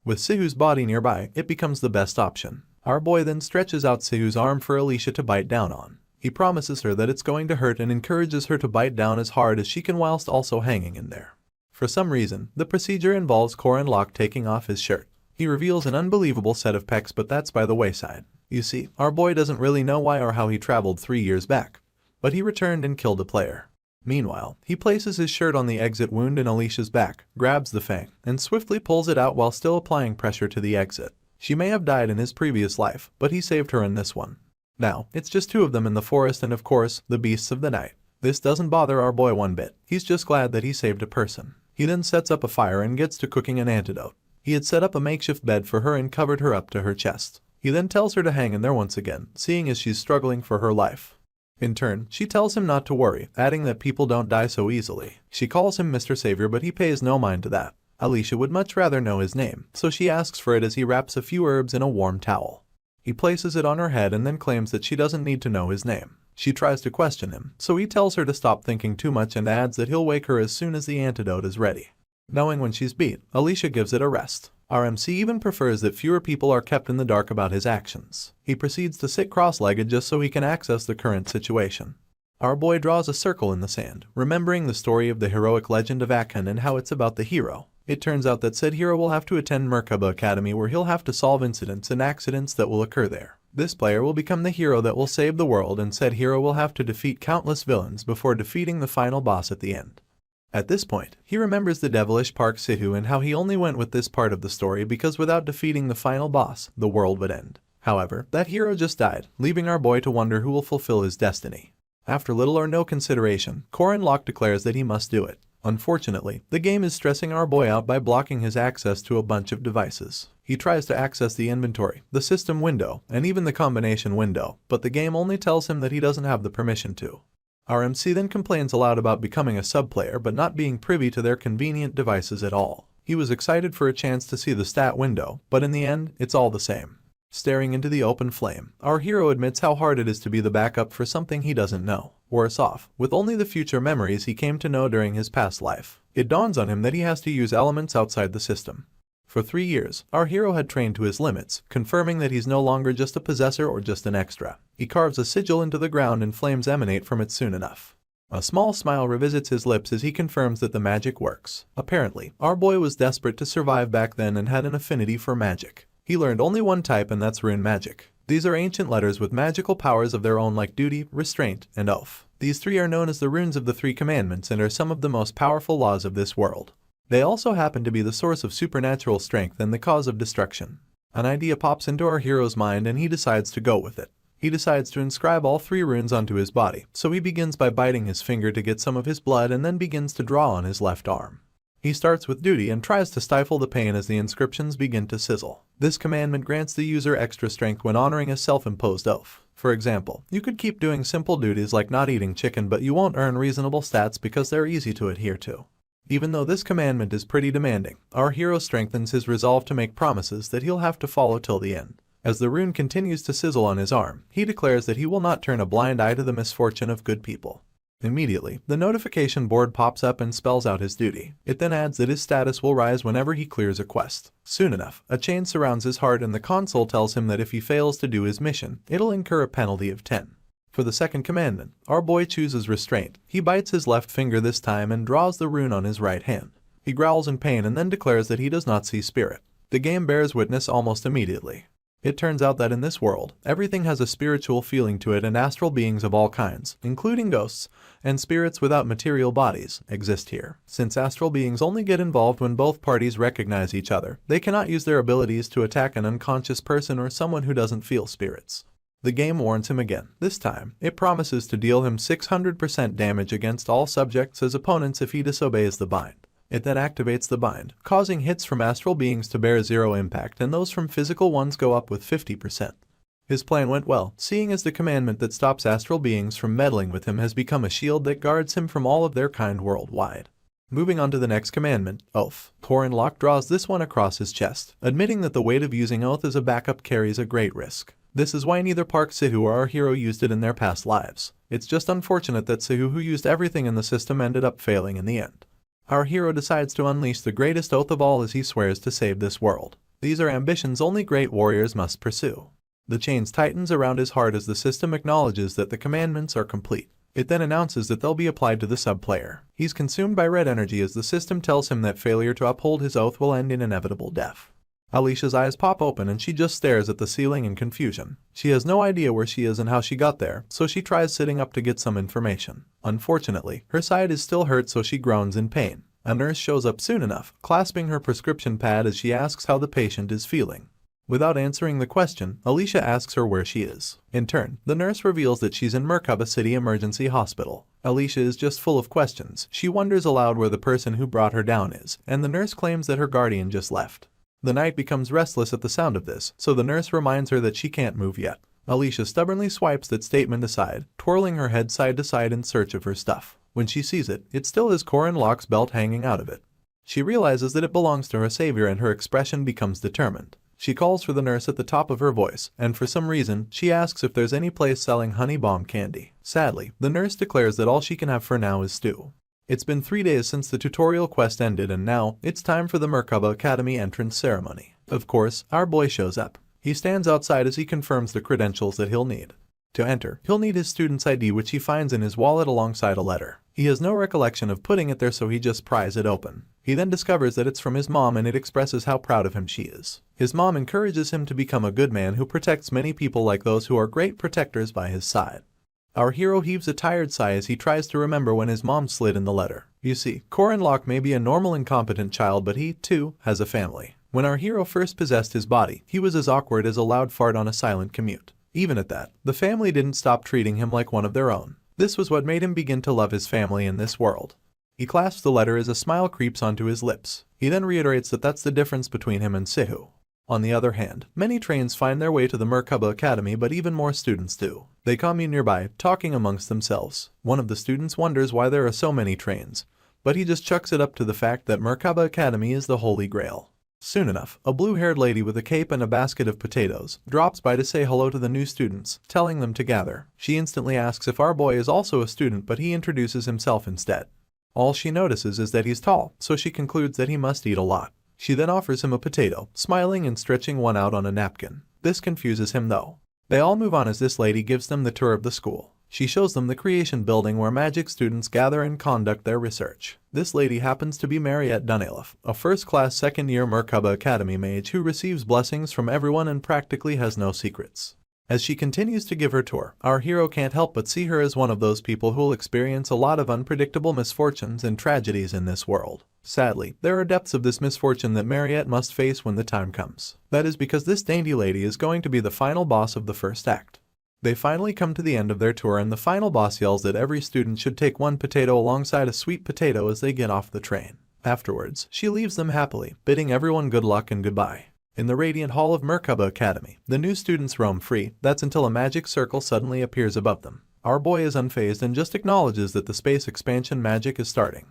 With Sahu's body nearby, it becomes the best option. Our boy then stretches out Sahu's arm for Alicia to bite down on. He promises her that it's going to hurt and encourages her to bite down as hard as she can whilst also hanging in there. For some reason, the procedure involves Locke taking off his shirt. He reveals an unbelievable set of pecs, but that's by the wayside. You see, our boy doesn't really know why or how he traveled 3 years back, but he returned and killed a player. Meanwhile, he places his shirt on the exit wound in Alicia's back, grabs the fang, and swiftly pulls it out while still applying pressure to the exit. She may have died in his previous life, but he saved her in this one. Now, it's just 2 of them in the forest and of course, the beasts of the night. This doesn't bother our boy one bit. He's just glad that he saved a person. He then sets up a fire and gets to cooking an antidote. He had set up a makeshift bed for her and covered her up to her chest. He then tells her to hang in there once again, seeing as she's struggling for her life. In turn, she tells him not to worry, adding that people don't die so easily. She calls him Mr. Savior, but he pays no mind to that. Alicia would much rather know his name, so she asks for it as he wraps a few herbs in a warm towel. He places it on her head and then claims that she doesn't need to know his name. She tries to question him, so he tells her to stop thinking too much and adds that he'll wake her as soon as the antidote is ready. Knowing when she's beat, Alicia gives it a rest. Our MC even prefers that fewer people are kept in the dark about his actions. He proceeds to sit cross-legged just so he can access the current situation. Our boy draws a circle in the sand, remembering the story of the heroic legend of Akan and how it's about the hero. It turns out that said hero will have to attend Merkaba Academy, where he'll have to solve incidents and accidents that will occur there. This player will become the hero that will save the world, and said hero will have to defeat countless villains before defeating the final boss at the end. At this point, he remembers the devilish Park Sihu and how he only went with this part of the story because without defeating the final boss, the world would end. However, that hero just died, leaving our boy to wonder who will fulfill his destiny. After little or no consideration, Korin Locke declares that he must do it. Unfortunately, the game is stressing our boy out by blocking his access to a bunch of devices. He tries to access the inventory, the system window, and even the combination window, but the game only tells him that he doesn't have the permission to. Our MC then complains aloud about becoming a sub-player but not being privy to their convenient devices at all. He was excited for a chance to see the stat window, but in the end, it's all the same. Staring into the open flame, our hero admits how hard it is to be the backup for something he doesn't know. Worse off, with only the future memories he came to know during his past life. It dawns on him that he has to use elements outside the system. For 3 years, our hero had trained to his limits, confirming that he's no longer just a possessor or just an extra. He carves a sigil into the ground and flames emanate from it soon enough. A small smile revisits his lips as he confirms that the magic works. Apparently, our boy was desperate to survive back then and had an affinity for magic. He learned only one type, and that's rune magic. These are ancient letters with magical powers of their own like duty, restraint, and oath. These 3 are known as the runes of the 3 commandments and are some of the most powerful laws of this world. They also happen to be the source of supernatural strength and the cause of destruction. An idea pops into our hero's mind and he decides to go with it. He decides to inscribe all 3 runes onto his body, so he begins by biting his finger to get some of his blood and then begins to draw on his left arm. He starts with duty and tries to stifle the pain as the inscriptions begin to sizzle. This commandment grants the user extra strength when honoring a self-imposed oath. For example, you could keep doing simple duties like not eating chicken, but you won't earn reasonable stats because they're easy to adhere to. Even though this commandment is pretty demanding, our hero strengthens his resolve to make promises that he'll have to follow till the end. As the rune continues to sizzle on his arm, he declares that he will not turn a blind eye to the misfortune of good people. Immediately, the notification board pops up and spells out his duty. It then adds that his status will rise whenever he clears a quest. Soon enough, a chain surrounds his heart and the console tells him that if he fails to do his mission, it'll incur a penalty of 10. For the second commandment, our boy chooses restraint. He bites his left finger this time and draws the rune on his right hand. He growls in pain and then declares that he does not see spirit. The game bears witness almost immediately. It turns out that in this world, everything has a spiritual feeling to it, and astral beings of all kinds, including ghosts and spirits without material bodies, exist here. Since astral beings only get involved when both parties recognize each other, they cannot use their abilities to attack an unconscious person or someone who doesn't feel spirits. The game warns him again. This time, it promises to deal him 600% damage against all subjects as opponents if he disobeys the bind. It then activates the bind, causing hits from astral beings to bear 0 impact and those from physical ones go up with 50%. His plan went well, seeing as the commandment that stops astral beings from meddling with him has become a shield that guards him from all of their kind worldwide. Moving on to the next commandment, Oath. Korin Locke draws this one across his chest, admitting that the weight of using Oath as a backup carries a great risk. This is why neither Park Sihu or our hero used it in their past lives. It's just unfortunate that Sahu, who used everything in the system, ended up failing in the end. Our hero decides to unleash the greatest oath of all as he swears to save this world. These are ambitions only great warriors must pursue. The chains tightens around his heart as the system acknowledges that the commandments are complete. It then announces that they'll be applied to the sub-player. He's consumed by red energy as the system tells him that failure to uphold his oath will end in inevitable death. Alicia's eyes pop open and she just stares at the ceiling in confusion. She has no idea where she is and how she got there, so she tries sitting up to get some information. Unfortunately, her side is still hurt, so she groans in pain. A nurse shows up soon enough, clasping her prescription pad as she asks how the patient is feeling. Without answering the question, Alicia asks her where she is. In turn, the nurse reveals that she's in Merkaba City Emergency Hospital. Alicia is just full of questions. She wonders aloud where the person who brought her down is, and the nurse claims that her guardian just left. The knight becomes restless at the sound of this, so the nurse reminds her that she can't move yet. Alicia stubbornly swipes that statement aside, twirling her head side to side in search of her stuff. When she sees it, it still has Korin Locke's belt hanging out of it. She realizes that it belongs to her savior and her expression becomes determined. She calls for the nurse at the top of her voice, and for some reason, she asks if there's any place selling honey bomb candy. Sadly, the nurse declares that all she can have for now is stew. It's been 3 days since the tutorial quest ended and now it's time for the Merkaba Academy entrance ceremony. Of course, our boy shows up. He stands outside as he confirms the credentials that he'll need. To enter, he'll need his student's ID, which he finds in his wallet alongside a letter. He has no recollection of putting it there, so he just pries it open. He then discovers that it's from his mom and it expresses how proud of him she is. His mom encourages him to become a good man who protects many people like those who are great protectors by his side. Our hero heaves a tired sigh as he tries to remember when his mom slid in the letter. You see, Corin Locke may be a normal incompetent child, but he, too, has a family. When our hero first possessed his body, he was as awkward as a loud fart on a silent commute. Even at that, the family didn't stop treating him like one of their own. This was what made him begin to love his family in this world. He clasps the letter as a smile creeps onto his lips. He then reiterates that that's the difference between him and Sahu. On the other hand, many trains find their way to the Merkaba Academy, but even more students do. They commune nearby, talking amongst themselves. One of the students wonders why there are so many trains, but he just chucks it up to the fact that Merkaba Academy is the Holy Grail. Soon enough, a blue-haired lady with a cape and a basket of potatoes drops by to say hello to the new students, telling them to gather. She instantly asks if our boy is also a student, but he introduces himself instead. All she notices is that he's tall, so she concludes that he must eat a lot. She then offers him a potato, smiling and stretching one out on a napkin. This confuses him though. They all move on as this lady gives them the tour of the school. She shows them the creation building where magic students gather and conduct their research. This lady happens to be Mariette Dunaliff, a first-class second-year Merkaba Academy mage who receives blessings from everyone and practically has no secrets. As she continues to give her tour, our hero can't help but see her as one of those people who'll experience a lot of unpredictable misfortunes and tragedies in this world. Sadly, there are depths of this misfortune that Mariette must face when the time comes. That is because this dainty lady is going to be the final boss of the first act. They finally come to the end of their tour and the final boss yells that every student should take one potato alongside a sweet potato as they get off the train. Afterwards, she leaves them happily, bidding everyone good luck and goodbye. In the radiant hall of Merkaba Academy, the new students roam free. That's until a magic circle suddenly appears above them. Our boy is unfazed and just acknowledges that the space expansion magic is starting.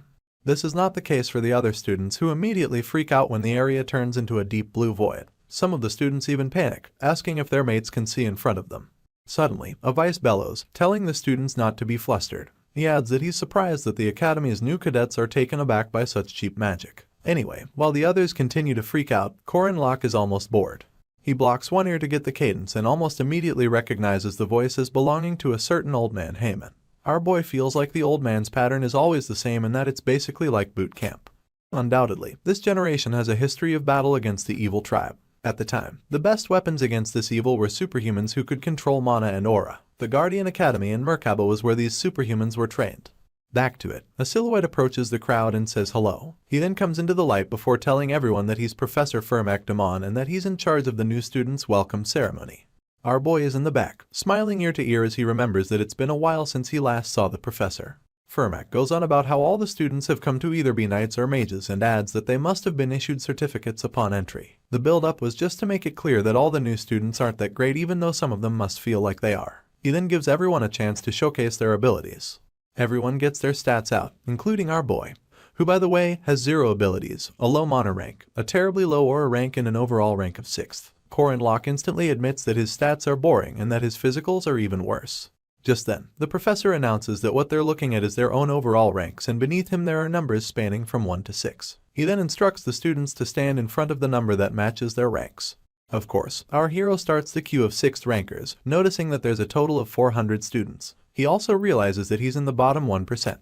This is not the case for the other students, who immediately freak out when the area turns into a deep blue void. Some of the students even panic, asking if their mates can see in front of them. Suddenly, a vice bellows, telling the students not to be flustered. He adds that he's surprised that the Academy's new cadets are taken aback by such cheap magic. Anyway, while the others continue to freak out, Corin Locke is almost bored. He blocks one ear to get the cadence and almost immediately recognizes the voice as belonging to a certain old man Heyman. Our boy feels like the old man's pattern is always the same and that it's basically like boot camp. Undoubtedly, this generation has a history of battle against the evil tribe. At the time, the best weapons against this evil were superhumans who could control mana and aura. The Guardian Academy in Merkaba was where these superhumans were trained. Back to it, a silhouette approaches the crowd and says hello. He then comes into the light before telling everyone that he's Professor Firmak Damon and that he's in charge of the new students' welcome ceremony. Our boy is in the back, smiling ear to ear as he remembers that it's been a while since he last saw the professor. Firmak goes on about how all the students have come to either be knights or mages and adds that they must have been issued certificates upon entry. The build-up was just to make it clear that all the new students aren't that great, even though some of them must feel like they are. He then gives everyone a chance to showcase their abilities. Everyone gets their stats out, including our boy, who by the way has 0 abilities, a low mana rank, a terribly low aura rank and an overall rank of 6th. Corin Locke instantly admits that his stats are boring and that his physicals are even worse. Just then, the professor announces that what they're looking at is their own overall ranks, and beneath him there are numbers spanning from 1 to 6. He then instructs the students to stand in front of the number that matches their ranks. Of course, our hero starts the queue of 6th rankers, noticing that there's a total of 400 students. He also realizes that he's in the bottom 1%.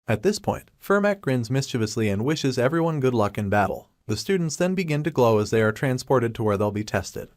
At this point, Firmak grins mischievously and wishes everyone good luck in battle. The students then begin to glow as they are transported to where they'll be tested.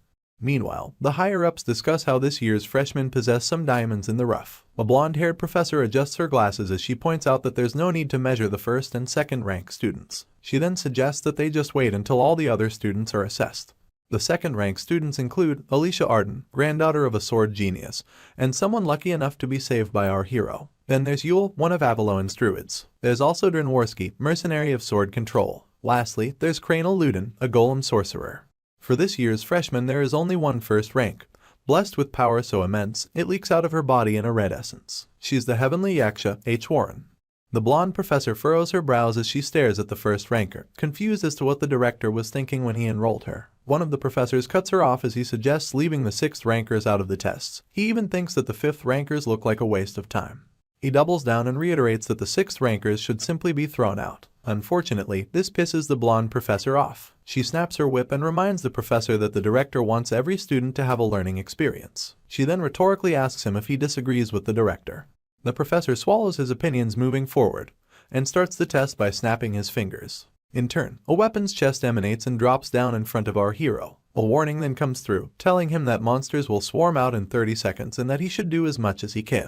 Meanwhile, the higher-ups discuss how this year's freshmen possess some diamonds in the rough. A blonde-haired professor adjusts her glasses as she points out that there's no need to measure the 1st and 2nd rank students. She then suggests that they just wait until all the other students are assessed. The 2nd rank students include Alicia Arden, granddaughter of a sword genius, and someone lucky enough to be saved by our hero. Then there's Yule, one of Avalon's druids. There's also Drenworski, mercenary of sword control. Lastly, there's Cranel Ludin, a golem sorcerer. For this year's freshman there is only one 1st rank, blessed with power so immense it leaks out of her body in a red essence. She's the heavenly Yaksha, H. Warren. The blonde professor furrows her brows as she stares at the 1st ranker, confused as to what the director was thinking when he enrolled her. One of the professors cuts her off as he suggests leaving the 6th rankers out of the tests. He even thinks that the 5th rankers look like a waste of time. He doubles down and reiterates that the 6th rankers should simply be thrown out. Unfortunately, this pisses the blonde professor off. She snaps her whip and reminds the professor that the director wants every student to have a learning experience. She then rhetorically asks him if he disagrees with the director. The professor swallows his opinions moving forward, and starts the test by snapping his fingers. In turn, a weapon's chest emanates and drops down in front of our hero. A warning then comes through, telling him that monsters will swarm out in 30 seconds and that he should do as much as he can.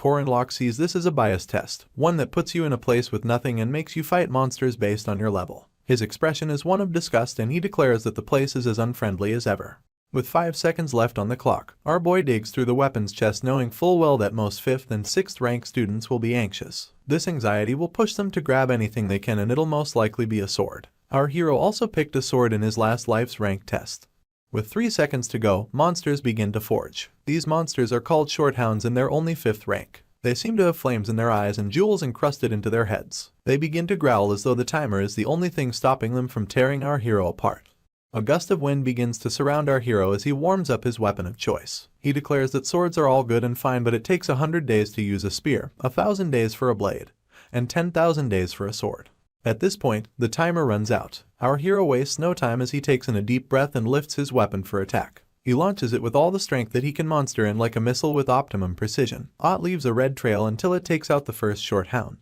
Locke sees this as a bias test, one that puts you in a place with nothing and makes you fight monsters based on your level. His expression is one of disgust and he declares that the place is as unfriendly as ever. With 5 seconds left on the clock, our boy digs through the weapon's chest knowing full well that most 5th and 6th rank students will be anxious. This anxiety will push them to grab anything they can and it'll most likely be a sword. Our hero also picked a sword in his last life's rank test. With 3 seconds to go, monsters begin to forge. These monsters are called shorthounds and they're only 5th rank. They seem to have flames in their eyes and jewels encrusted into their heads. They begin to growl as though the timer is the only thing stopping them from tearing our hero apart. A gust of wind begins to surround our hero as he warms up his weapon of choice. He declares that swords are all good and fine, but it takes 100 days to use a spear, 1,000 days for a blade, and 10,000 days for a sword. At this point, the timer runs out. Our hero wastes no time as he takes in a deep breath and lifts his weapon for attack. He launches it with all the strength that he can muster and like a missile with optimum precision. It leaves a red trail until it takes out the first shorthound.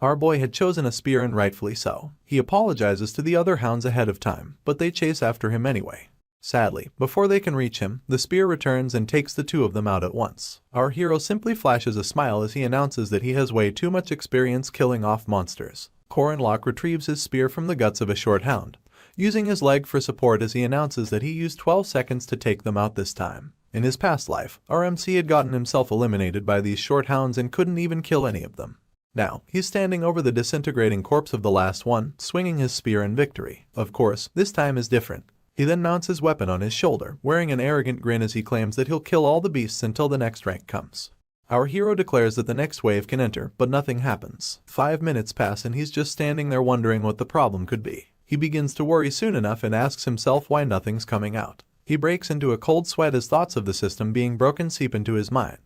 Our boy had chosen a spear and rightfully so. He apologizes to the other hounds ahead of time, but they chase after him anyway. Sadly, before they can reach him, the spear returns and takes the 2 of them out at once. Our hero simply flashes a smile as he announces that he has way too much experience killing off monsters. Locke retrieves his spear from the guts of a shorthound, using his leg for support as he announces that he used 12 seconds to take them out this time. In his past life, our MC had gotten himself eliminated by these shorthounds and couldn't even kill any of them. Now, he's standing over the disintegrating corpse of the last one, swinging his spear in victory. Of course, this time is different. He then mounts his weapon on his shoulder, wearing an arrogant grin as he claims that he'll kill all the beasts until the next rank comes. Our hero declares that the next wave can enter, but nothing happens. 5 minutes pass and he's just standing there wondering what the problem could be. He begins to worry soon enough and asks himself why nothing's coming out. He breaks into a cold sweat as thoughts of the system being broken seep into his mind.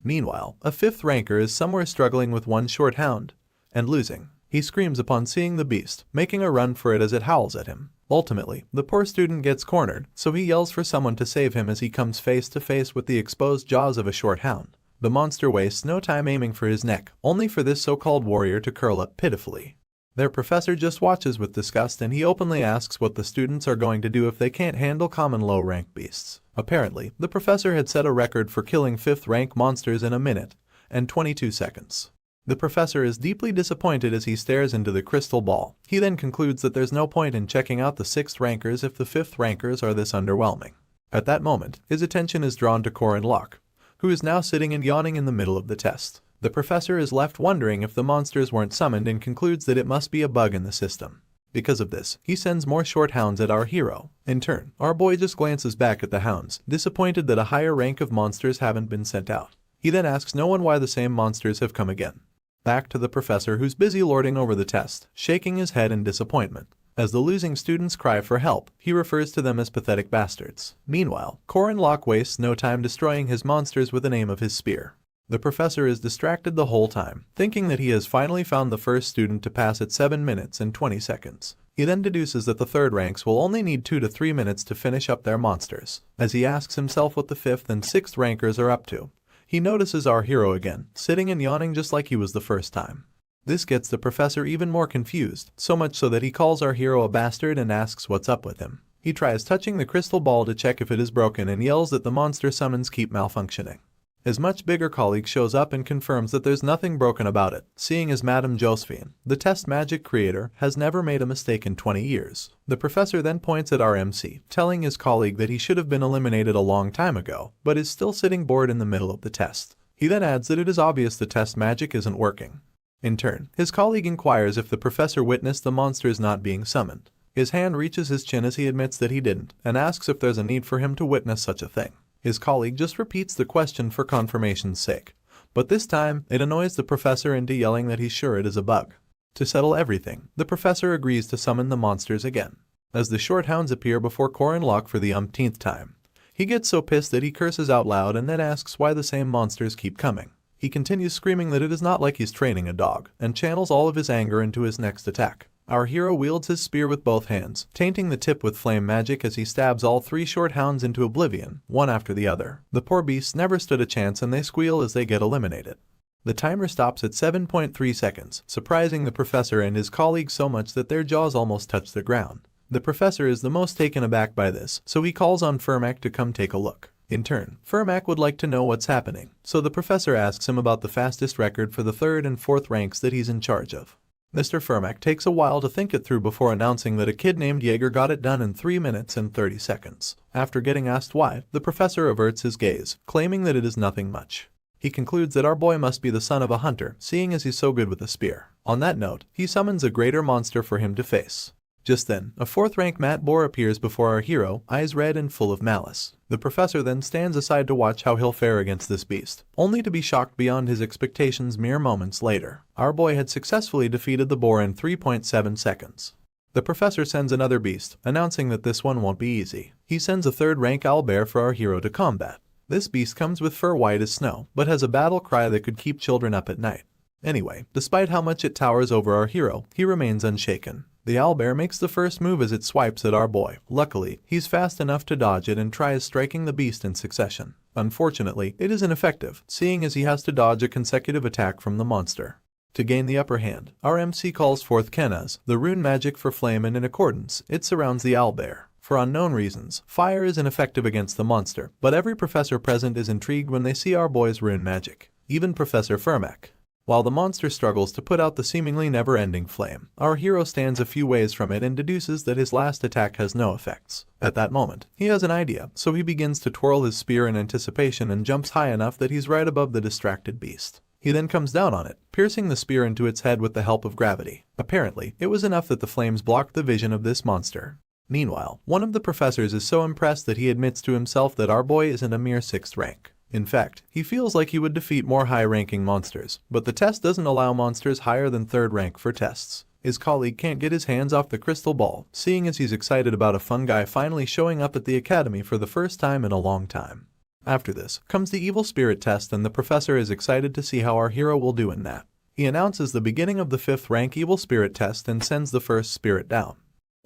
Meanwhile, a 5th ranker is somewhere struggling with one shorthound and losing. He screams upon seeing the beast, making a run for it as it howls at him. Ultimately, the poor student gets cornered, so he yells for someone to save him as he comes face to face with the exposed jaws of a shorthound. The monster wastes no time aiming for his neck, only for this so-called warrior to curl up pitifully. Their professor just watches with disgust and he openly asks what the students are going to do if they can't handle common low-rank beasts. Apparently, the professor had set a record for killing 5th rank monsters in 1 minute and 22 seconds. The professor is deeply disappointed as he stares into the crystal ball. He then concludes that there's no point in checking out the 6th rankers if the 5th rankers are this underwhelming. At that moment, his attention is drawn to Locke, who is now sitting and yawning in the middle of the test. The professor is left wondering if the monsters weren't summoned and concludes that it must be a bug in the system. Because of this, he sends more shorthounds at our hero. In turn, our boy just glances back at the hounds, disappointed that a higher rank of monsters haven't been sent out. He then asks no one why the same monsters have come again. Back to the professor who's busy lording over the test, shaking his head in disappointment. As the losing students cry for help, he refers to them as pathetic bastards. Meanwhile, Locke wastes no time destroying his monsters with the aim of his spear. The professor is distracted the whole time, thinking that he has finally found the first student to pass at 7 minutes and 20 seconds. He then deduces that the 3rd ranks will only need 2 to 3 minutes to finish up their monsters. As he asks himself what the 5th and 6th rankers are up to, he notices our hero again, sitting and yawning just like he was the first time. This gets the professor even more confused, so much so that he calls our hero a bastard and asks what's up with him. He tries touching the crystal ball to check if it is broken and yells that the monster summons keep malfunctioning. His much bigger colleague shows up and confirms that there's nothing broken about it, seeing as Madame Josephine, the test magic creator, has never made a mistake in 20 years. The professor then points at our MC, telling his colleague that he should have been eliminated a long time ago, but is still sitting bored in the middle of the test. He then adds that it is obvious the test magic isn't working. In turn, his colleague inquires if the professor witnessed the monsters not being summoned. His hand reaches his chin as he admits that he didn't, and asks if there's a need for him to witness such a thing. His colleague just repeats the question for confirmation's sake, but this time it annoys the professor into yelling that he's sure it is a bug. To settle everything, the professor agrees to summon the monsters again. As the shorthounds appear before Locke for the umpteenth time, he gets so pissed that he curses out loud and then asks why the same monsters keep coming. He continues screaming that it is not like he's training a dog, and channels all of his anger into his next attack. Our hero wields his spear with both hands, tainting the tip with flame magic as he stabs all 3 short hounds into oblivion, one after the other. The poor beasts never stood a chance and they squeal as they get eliminated. The timer stops at 7.3 seconds, surprising the professor and his colleagues so much that their jaws almost touch the ground. The professor is the most taken aback by this, so he calls on Fermac to come take a look. In turn, Fermac would like to know what's happening, so the professor asks him about the fastest record for the 3rd and 4th ranks that he's in charge of. Mr. Fermac takes a while to think it through before announcing that a kid named Jaeger got it done in 3 minutes and 30 seconds. After getting asked why, the professor averts his gaze, claiming that it is nothing much. He concludes that our boy must be the son of a hunter, seeing as he's so good with a spear. On that note, he summons a greater monster for him to face. Just then, a 4th rank Mat Boar appears before our hero, eyes red and full of malice. The professor then stands aside to watch how he'll fare against this beast, only to be shocked beyond his expectations mere moments later. Our boy had successfully defeated the boar in 3.7 seconds. The professor sends another beast, announcing that this one won't be easy. He sends a 3rd rank owlbear for our hero to combat. This beast comes with fur white as snow, but has a battle cry that could keep children up at night. Anyway, despite how much it towers over our hero, he remains unshaken. The owlbear makes the first move as it swipes at our boy. Luckily, he's fast enough to dodge it and tries striking the beast in succession. Unfortunately, it is ineffective, seeing as he has to dodge a consecutive attack from the monster. To gain the upper hand, our MC calls forth Kenaz, the rune magic for flame, and in accordance, it surrounds the owlbear. For unknown reasons, fire is ineffective against the monster, but every professor present is intrigued when they see our boy's rune magic, even Professor Fermac. While the monster struggles to put out the seemingly never-ending flame, our hero stands a few ways from it and deduces that his last attack has no effects. At that moment, he has an idea, so he begins to twirl his spear in anticipation and jumps high enough that he's right above the distracted beast. He then comes down on it, piercing the spear into its head with the help of gravity. Apparently, it was enough that the flames blocked the vision of this monster. Meanwhile, one of the professors is so impressed that he admits to himself that our boy isn't a mere 6th rank. In fact, he feels like he would defeat more high-ranking monsters, but the test doesn't allow monsters higher than 3rd rank for tests. His colleague can't get his hands off the crystal ball, seeing as he's excited about a fun guy finally showing up at the academy for the first time in a long time. After this, comes the evil spirit test, and the professor is excited to see how our hero will do in that. He announces the beginning of the 5th rank evil spirit test and sends the first spirit down.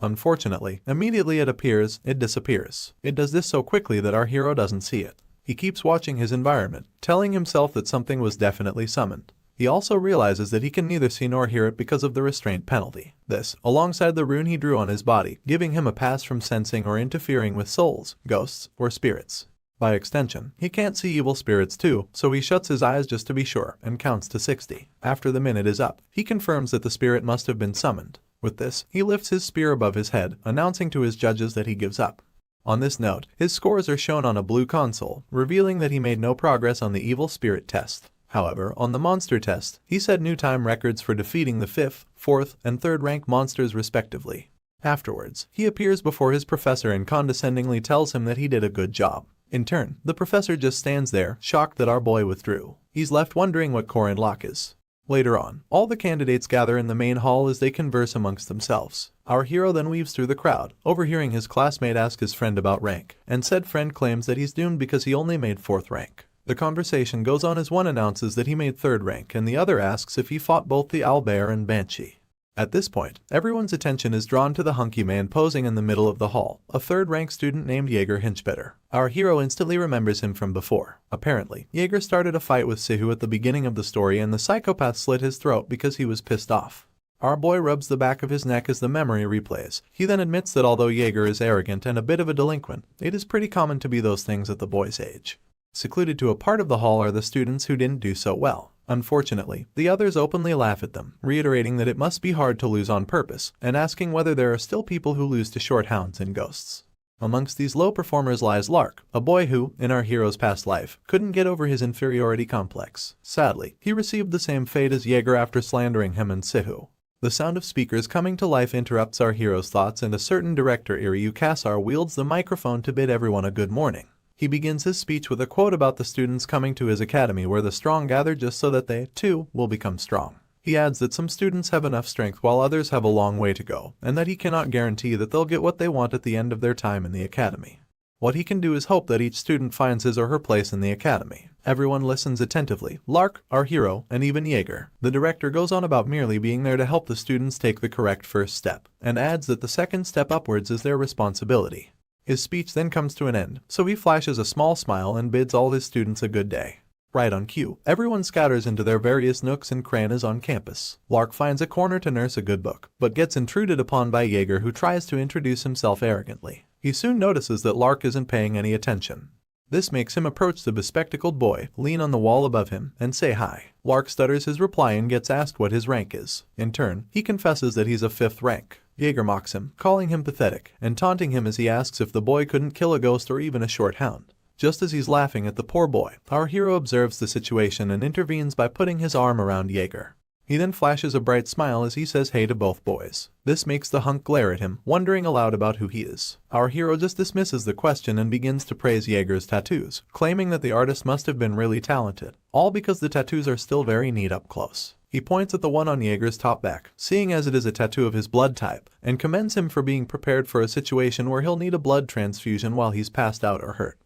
Unfortunately, immediately it appears, it disappears. It does this so quickly that our hero doesn't see it. He keeps watching his environment, telling himself that something was definitely summoned. He also realizes that he can neither see nor hear it because of the restraint penalty. This, alongside the rune he drew on his body, giving him a pass from sensing or interfering with souls, ghosts, or spirits. By extension, he can't see evil spirits too, so he shuts his eyes just to be sure, and counts to 60. After the minute is up, he confirms that the spirit must have been summoned. With this, he lifts his spear above his head, announcing to his judges that he gives up. On this note, his scores are shown on a blue console, revealing that he made no progress on the evil spirit test. However, on the monster test, he set new time records for defeating the 5th, 4th, and 3rd rank monsters respectively. Afterwards, he appears before his professor and condescendingly tells him that he did a good job. In turn, the professor just stands there, shocked that our boy withdrew. He's left wondering what Corin Lock is. Later on, all the candidates gather in the main hall as they converse amongst themselves. Our hero then weaves through the crowd, overhearing his classmate ask his friend about rank, and said friend claims that he's doomed because he only made 4th rank. The conversation goes on as one announces that he made 3rd rank and the other asks if he fought both the owlbear and banshee. At this point, everyone's attention is drawn to the hunky man posing in the middle of the hall, a 3rd rank student named Jaeger Hinchbetter. Our hero instantly remembers him from before. Apparently, Jaeger started a fight with Sahu at the beginning of the story and the psychopath slit his throat because he was pissed off. Our boy rubs the back of his neck as the memory replays. He then admits that although Jaeger is arrogant and a bit of a delinquent, it is pretty common to be those things at the boy's age. Secluded to a part of the hall are the students who didn't do so well. Unfortunately, the others openly laugh at them, reiterating that it must be hard to lose on purpose, and asking whether there are still people who lose to short hounds and ghosts. Amongst these low performers lies Lark, a boy who, in our hero's past life, couldn't get over his inferiority complex. Sadly, he received the same fate as Jaeger after slandering him and Sahu. The sound of speakers coming to life interrupts our hero's thoughts, and a certain director Iryu Kassar wields the microphone to bid everyone a good morning. He begins his speech with a quote about the students coming to his academy where the strong gather just so that they, too, will become strong. He adds that some students have enough strength while others have a long way to go, and that he cannot guarantee that they'll get what they want at the end of their time in the academy. What he can do is hope that each student finds his or her place in the academy. Everyone listens attentively. Lark, our hero, and even Jaeger. The director goes on about merely being there to help the students take the correct first step, and adds that the second step upwards is their responsibility. His speech then comes to an end, so he flashes a small smile and bids all his students a good day. Right on cue, everyone scatters into their various nooks and crannies on campus. Lark finds a corner to nurse a good book, but gets intruded upon by Jaeger, who tries to introduce himself arrogantly. He soon notices that Lark isn't paying any attention. This makes him approach the bespectacled boy, lean on the wall above him, and say hi. Lark stutters his reply and gets asked what his rank is. In turn, he confesses that he's a 5th rank. Jaeger mocks him, calling him pathetic, and taunting him as he asks if the boy couldn't kill a ghost or even a short hound. Just as he's laughing at the poor boy, our hero observes the situation and intervenes by putting his arm around Jaeger. He then flashes a bright smile as he says hey to both boys. This makes the hunk glare at him, wondering aloud about who he is. Our hero just dismisses the question and begins to praise Jaeger's tattoos, claiming that the artist must have been really talented, all because the tattoos are still very neat up close. He points at the one on Jaeger's top back, seeing as it is a tattoo of his blood type, and commends him for being prepared for a situation where he'll need a blood transfusion while he's passed out or hurt.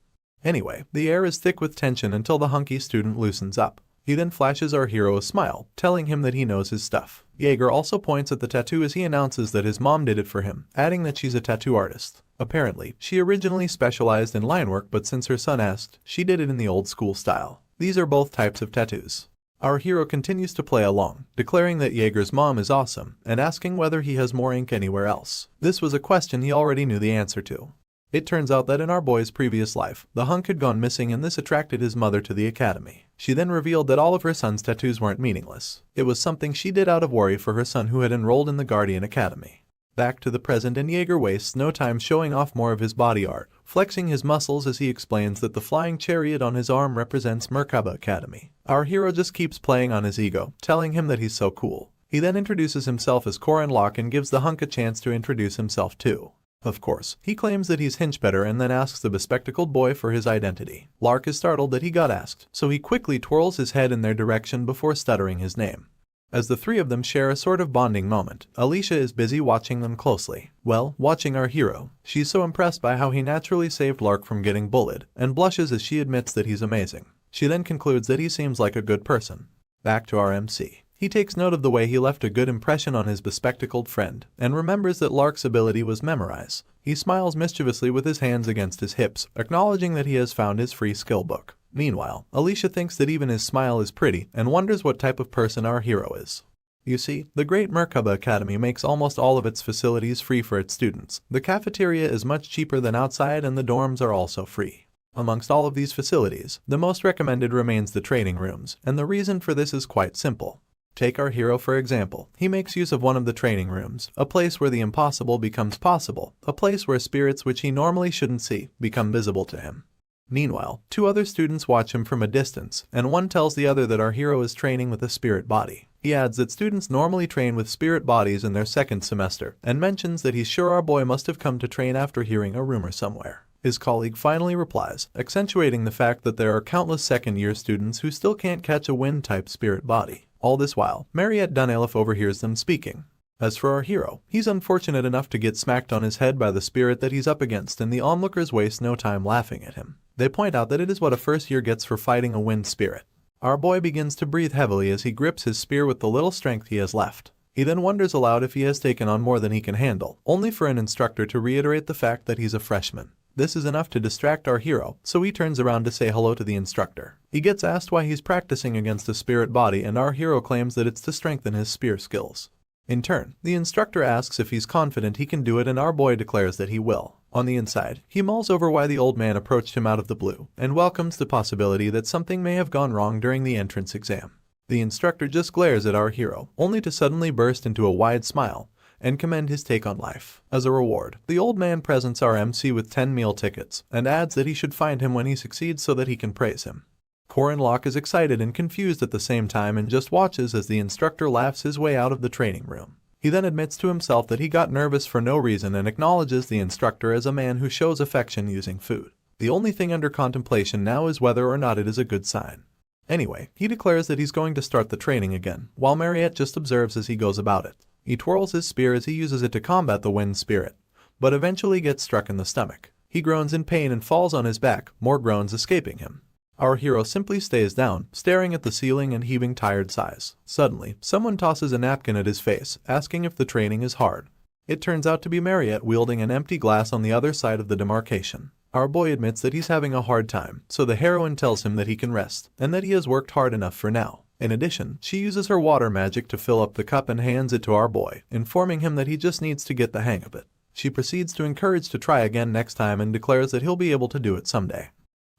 Anyway, the air is thick with tension until the hunky student loosens up. He then flashes our hero a smile, telling him that he knows his stuff. Jaeger also points at the tattoo as he announces that his mom did it for him, adding that she's a tattoo artist. Apparently, she originally specialized in line work, but since her son asked, she did it in the old school style. These are both types of tattoos. Our hero continues to play along, declaring that Jaeger's mom is awesome, and asking whether he has more ink anywhere else. This was a question he already knew the answer to. It turns out that in our boy's previous life, the hunk had gone missing, and this attracted his mother to the academy. She then revealed that all of her son's tattoos weren't meaningless. It was something she did out of worry for her son who had enrolled in the Guardian Academy. Back to the present, and Jaeger wastes no time showing off more of his body art, flexing his muscles as he explains that the flying chariot on his arm represents Merkaba Academy. Our hero just keeps playing on his ego, telling him that he's so cool. He then introduces himself as Korin Locke and gives the hunk a chance to introduce himself too. Of course, he claims that he's Hinchbetter and then asks the bespectacled boy for his identity. Lark is startled that he got asked, so he quickly twirls his head in their direction before stuttering his name. As the three of them share a sort of bonding moment, Alicia is busy watching them closely. Well, watching our hero. She's so impressed by how he naturally saved Lark from getting bullied, and blushes as she admits that he's amazing. She then concludes that he seems like a good person. Back to our MC. He takes note of the way he left a good impression on his bespectacled friend, and remembers that Lark's ability was memorize. He smiles mischievously with his hands against his hips, acknowledging that he has found his free skill book. Meanwhile, Alicia thinks that even his smile is pretty, and wonders what type of person our hero is. You see, the great Merkaba Academy makes almost all of its facilities free for its students. The cafeteria is much cheaper than outside, and the dorms are also free. Amongst all of these facilities, the most recommended remains the training rooms, and the reason for this is quite simple. Take our hero for example. He makes use of one of the training rooms, a place where the impossible becomes possible, a place where spirits which he normally shouldn't see become visible to him. Meanwhile, two other students watch him from a distance, and one tells the other that our hero is training with a spirit body. He adds that students normally train with spirit bodies in their second semester, and mentions that he's sure our boy must have come to train after hearing a rumor somewhere. His colleague finally replies, accentuating the fact that there are countless second-year students who still can't catch a wind-type spirit body. All this while, Mariette Dunelif overhears them speaking. As for our hero, he's unfortunate enough to get smacked on his head by the spirit that he's up against, and the onlookers waste no time laughing at him. They point out that it is what a first year gets for fighting a wind spirit. Our boy begins to breathe heavily as he grips his spear with the little strength he has left. He then wonders aloud if he has taken on more than he can handle, only for an instructor to reiterate the fact that he's a freshman. This is enough to distract our hero, so he turns around to say hello to the instructor. He gets asked why he's practicing against a spirit body, and our hero claims that it's to strengthen his spear skills. In turn, the instructor asks if he's confident he can do it, and our boy declares that he will. On the inside, he mulls over why the old man approached him out of the blue, and welcomes the possibility that something may have gone wrong during the entrance exam. The instructor just glares at our hero, only to suddenly burst into a wide smile and commend his take on life. As a reward, the old man presents our MC with 10 meal tickets, and adds that he should find him when he succeeds so that he can praise him. Korin Locke is excited and confused at the same time, and just watches as the instructor laughs his way out of the training room. He then admits to himself that he got nervous for no reason, and acknowledges the instructor as a man who shows affection using food. The only thing under contemplation now is whether or not it is a good sign. Anyway, he declares that he's going to start the training again, while Mariette just observes as he goes about it. He twirls his spear as he uses it to combat the wind spirit, but eventually gets struck in the stomach. He groans in pain and falls on his back, more groans escaping him. Our hero simply stays down, staring at the ceiling and heaving tired sighs. Suddenly, someone tosses a napkin at his face, asking if the training is hard. It turns out to be Mariette wielding an empty glass on the other side of the demarcation. Our boy admits that he's having a hard time, so the heroine tells him that he can rest, and that he has worked hard enough for now. In addition, she uses her water magic to fill up the cup and hands it to our boy, informing him that he just needs to get the hang of it. She proceeds to encourage to try again next time and declares that he'll be able to do it someday.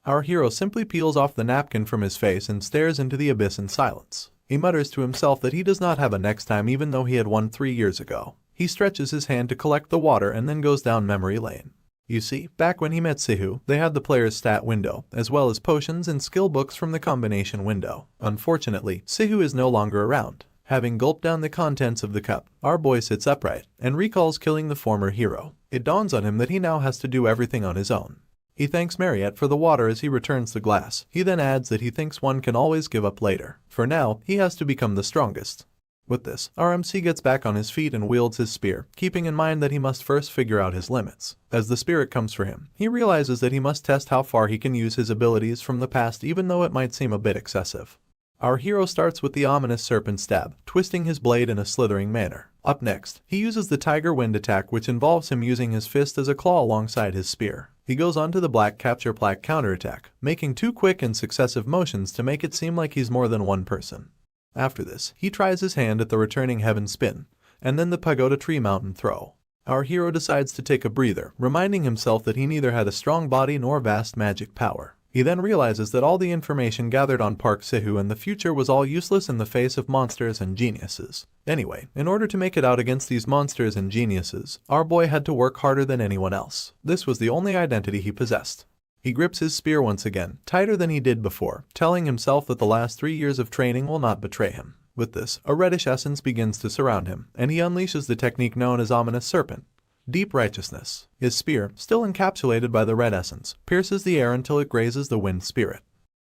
Our hero simply peels off the napkin from his face and stares into the abyss in silence. He mutters to himself that he does not have a next time even though he had one 3 years ago. He stretches his hand to collect the water and then goes down memory lane. You see, back when he met Sahu, they had the player's stat window, as well as potions and skill books from the combination window. Unfortunately, Sahu is no longer around. Having gulped down the contents of the cup, our boy sits upright and recalls killing the former hero. It dawns on him that he now has to do everything on his own. He thanks Mariette for the water as he returns the glass. He then adds that he thinks one can always give up later. For now, he has to become the strongest. With this, our MC gets back on his feet and wields his spear, keeping in mind that he must first figure out his limits. As the spirit comes for him, he realizes that he must test how far he can use his abilities from the past even though it might seem a bit excessive. Our hero starts with the ominous serpent stab, twisting his blade in a slithering manner. Up next, he uses the tiger wind attack, which involves him using his fist as a claw alongside his spear. He goes on to the black capture plaque counterattack, making 2 quick and successive motions to make it seem like he's more than one person. After this, he tries his hand at the returning heaven spin, and then the pagoda tree mountain throw. Our hero decides to take a breather, reminding himself that he neither had a strong body nor vast magic power. He then realizes that all the information gathered on Park Sahu and the future was all useless in the face of monsters and geniuses. Anyway, in order to make it out against these monsters and geniuses, our boy had to work harder than anyone else. This was the only identity he possessed. He grips his spear once again, tighter than he did before, telling himself that the last 3 years of training will not betray him. With this, a reddish essence begins to surround him, and he unleashes the technique known as Ominous Serpent. Deep Righteousness. His spear, still encapsulated by the red essence, pierces the air until it grazes the wind spirit.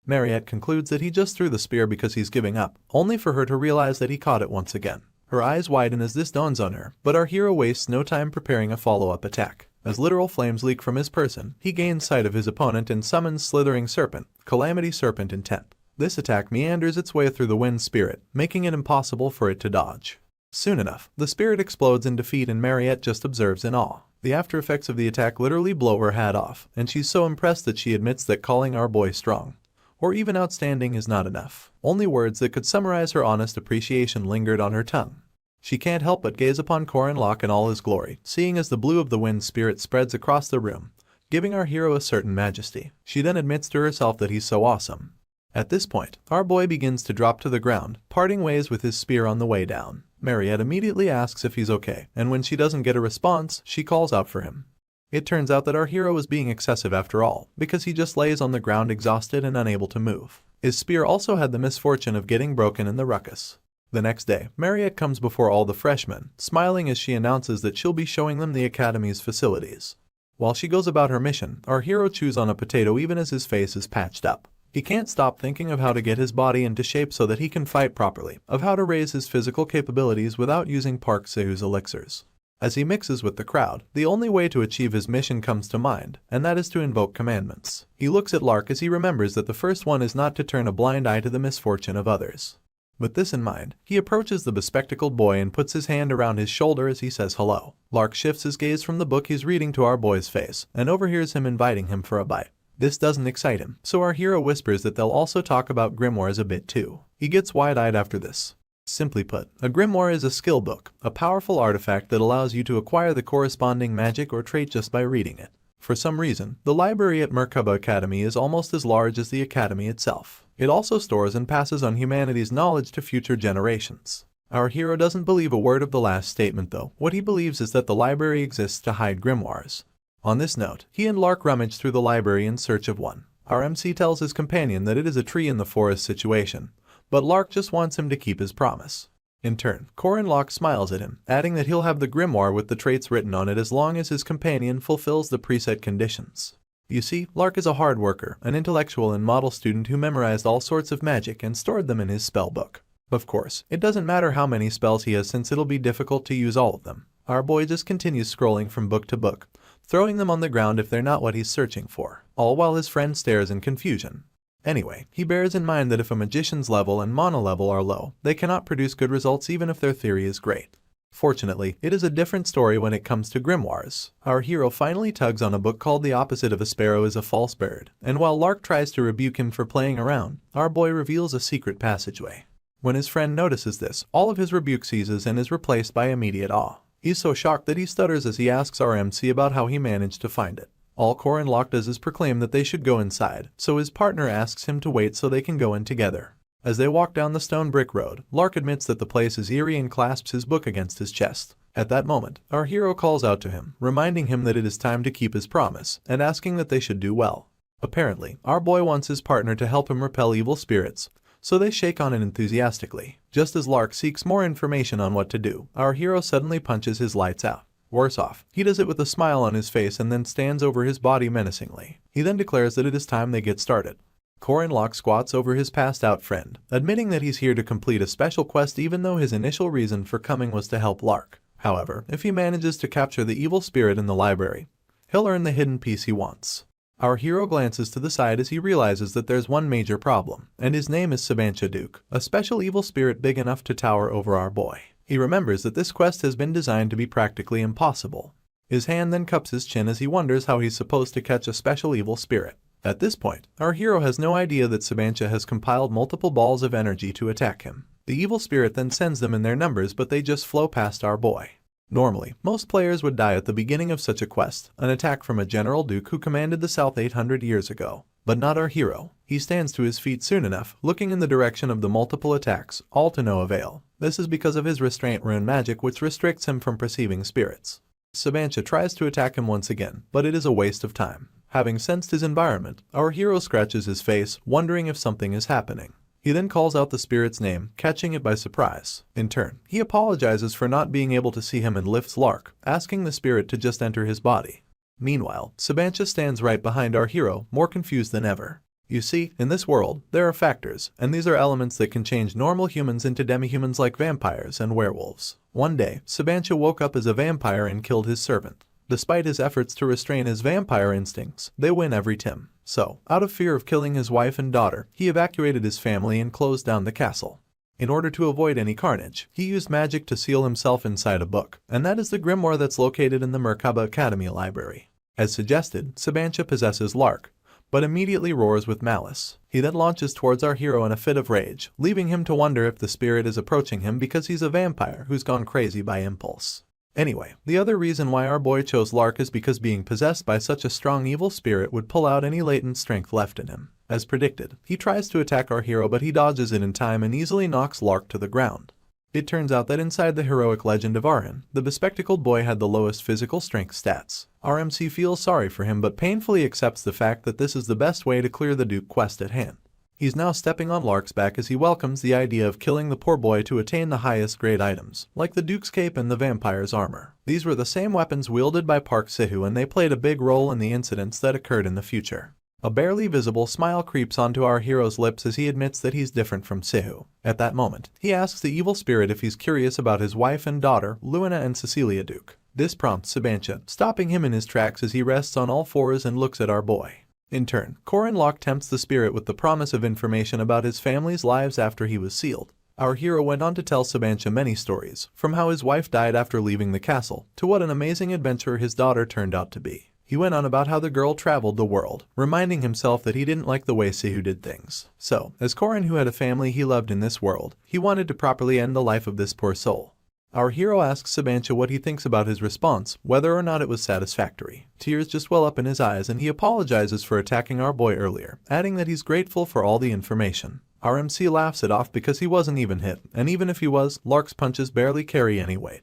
Mariette concludes that he just threw the spear because he's giving up, only for her to realize that he caught it once again. Her eyes widen as this dawns on her, but our hero wastes no time preparing a follow-up attack. As literal flames leak from his person, he gains sight of his opponent and summons Slithering Serpent, Calamity Serpent Intent. This attack meanders its way through the wind spirit, making it impossible for it to dodge. Soon enough, the spirit explodes in defeat and Mariette just observes in awe. The after effects of the attack literally blow her hat off, and she's so impressed that she admits that calling our boy strong, or even outstanding, is not enough. Only words that could summarize her honest appreciation lingered on her tongue. She can't help but gaze upon Korin Locke in all his glory, seeing as the blue of the wind spirit spreads across the room, giving our hero a certain majesty. She then admits to herself that he's so awesome. At this point, our boy begins to drop to the ground, parting ways with his spear on the way down. Mariette immediately asks if he's okay, and when she doesn't get a response, she calls out for him. It turns out that our hero is being excessive after all, because he just lays on the ground exhausted and unable to move. His spear also had the misfortune of getting broken in the ruckus. The next day, Mariette comes before all the freshmen, smiling as she announces that she'll be showing them the academy's facilities. While she goes about her mission, our hero chews on a potato even as his face is patched up. He can't stop thinking of how to get his body into shape so that he can fight properly, of how to raise his physical capabilities without using Park Sahu's elixirs. As he mixes with the crowd, the only way to achieve his mission comes to mind, and that is to invoke commandments. He looks at Lark as he remembers that the first one is not to turn a blind eye to the misfortune of others. With this in mind, he approaches the bespectacled boy and puts his hand around his shoulder as he says hello. Lark shifts his gaze from the book he's reading to our boy's face, and overhears him inviting him for a bite. This doesn't excite him, so our hero whispers that they'll also talk about grimoires a bit too. He gets wide-eyed after this. Simply put, a grimoire is a skill book, a powerful artifact that allows you to acquire the corresponding magic or trait just by reading it. For some reason, the library at Merkaba Academy is almost as large as the academy itself. It also stores and passes on humanity's knowledge to future generations. Our hero doesn't believe a word of the last statement though. What he believes is that the library exists to hide grimoires. On this note, he and Lark rummage through the library in search of one. Our MC tells his companion that it is a tree in the forest situation, but Lark just wants him to keep his promise. In turn, Korin Locke smiles at him, adding that he'll have the grimoire with the traits written on it as long as his companion fulfills the preset conditions. You see, Lark is a hard worker, an intellectual and model student who memorized all sorts of magic and stored them in his spell book. Of course, it doesn't matter how many spells he has since it'll be difficult to use all of them. Our boy just continues scrolling from book to book, throwing them on the ground if they're not what he's searching for, all while his friend stares in confusion. Anyway, he bears in mind that if a magician's level and mana level are low, they cannot produce good results even if their theory is great. Fortunately, it is a different story when it comes to grimoires. Our hero finally tugs on a book called The Opposite of a Sparrow is a False Bird, and while Lark tries to rebuke him for playing around, our boy reveals a secret passageway. When his friend notices this, all of his rebuke ceases and is replaced by immediate awe. He's so shocked that he stutters as he asks our MC about how he managed to find it. All Core and Locke does is proclaim that they should go inside, so his partner asks him to wait so they can go in together. As they walk down the stone brick road, Lark admits that the place is eerie and clasps his book against his chest. At that moment, our hero calls out to him, reminding him that it is time to keep his promise, and asking that they should do well. Apparently, our boy wants his partner to help him repel evil spirits, so they shake on it enthusiastically. Just as Lark seeks more information on what to do, our hero suddenly punches his lights out. Worse off, he does it with a smile on his face and then stands over his body menacingly. He then declares that it is time they get started. Core and Locke squats over his passed-out friend, admitting that he's here to complete a special quest even though his initial reason for coming was to help Lark. However, if he manages to capture the evil spirit in the library, he'll earn the hidden piece he wants. Our hero glances to the side as he realizes that there's one major problem, and his name is Sabancha Duke, a special evil spirit big enough to tower over our boy. He remembers that this quest has been designed to be practically impossible. His hand then cups his chin as he wonders how he's supposed to catch a special evil spirit. At this point, our hero has no idea that Sabancha has compiled multiple balls of energy to attack him. The evil spirit then sends them in their numbers, but they just flow past our boy. Normally, most players would die at the beginning of such a quest, an attack from a General Duke who commanded the South 800 years ago. But not our hero. He stands to his feet soon enough, looking in the direction of the multiple attacks, all to no avail. This is because of his restraint rune magic, which restricts him from perceiving spirits. Sabancha tries to attack him once again, but it is a waste of time. Having sensed his environment, our hero scratches his face, wondering if something is happening. He then calls out the spirit's name, catching it by surprise. In turn, he apologizes for not being able to see him and lifts Lark, asking the spirit to just enter his body. Meanwhile, Sabancha stands right behind our hero, more confused than ever. You see, in this world, there are factors, and these are elements that can change normal humans into demi-humans like vampires and werewolves. One day, Sabancha woke up as a vampire and killed his servant. Despite his efforts to restrain his vampire instincts, they win every time. So, out of fear of killing his wife and daughter, he evacuated his family and closed down the castle. In order to avoid any carnage, he used magic to seal himself inside a book, and that is the grimoire that's located in the Merkaba Academy library. As suggested, Sabancha possesses Lark, but immediately roars with malice. He then launches towards our hero in a fit of rage, leaving him to wonder if the spirit is approaching him because he's a vampire who's gone crazy by impulse. Anyway, the other reason why our boy chose Lark is because being possessed by such a strong evil spirit would pull out any latent strength left in him. As predicted, he tries to attack our hero, but he dodges it in time and easily knocks Lark to the ground. It turns out that inside the heroic legend of Arhan, the bespectacled boy had the lowest physical strength stats. Our MC feels sorry for him but painfully accepts the fact that this is the best way to clear the Duke quest at hand. He's now stepping on Lark's back as he welcomes the idea of killing the poor boy to attain the highest grade items, like the Duke's cape and the vampire's armor. These were the same weapons wielded by Park Sahu, and they played a big role in the incidents that occurred in the future. A barely visible smile creeps onto our hero's lips as he admits that he's different from Sahu. At that moment, he asks the evil spirit if he's curious about his wife and daughter, Luina and Cecilia Duke. This prompts Sabancha, stopping him in his tracks as he rests on all fours and looks at our boy. In turn, Core and Locke tempts the spirit with the promise of information about his family's lives after he was sealed. Our hero went on to tell Sabancha many stories, from how his wife died after leaving the castle, to what an amazing adventurer his daughter turned out to be. He went on about how the girl traveled the world, reminding himself that he didn't like the way Sahu did things. So, as Korin, who had a family he loved in this world, he wanted to properly end the life of this poor soul. Our hero asks Sabancha what he thinks about his response, whether or not it was satisfactory. Tears just well up in his eyes and he apologizes for attacking our boy earlier, adding that he's grateful for all the information. Our MC laughs it off because he wasn't even hit, and even if he was, Lark's punches barely carry any weight.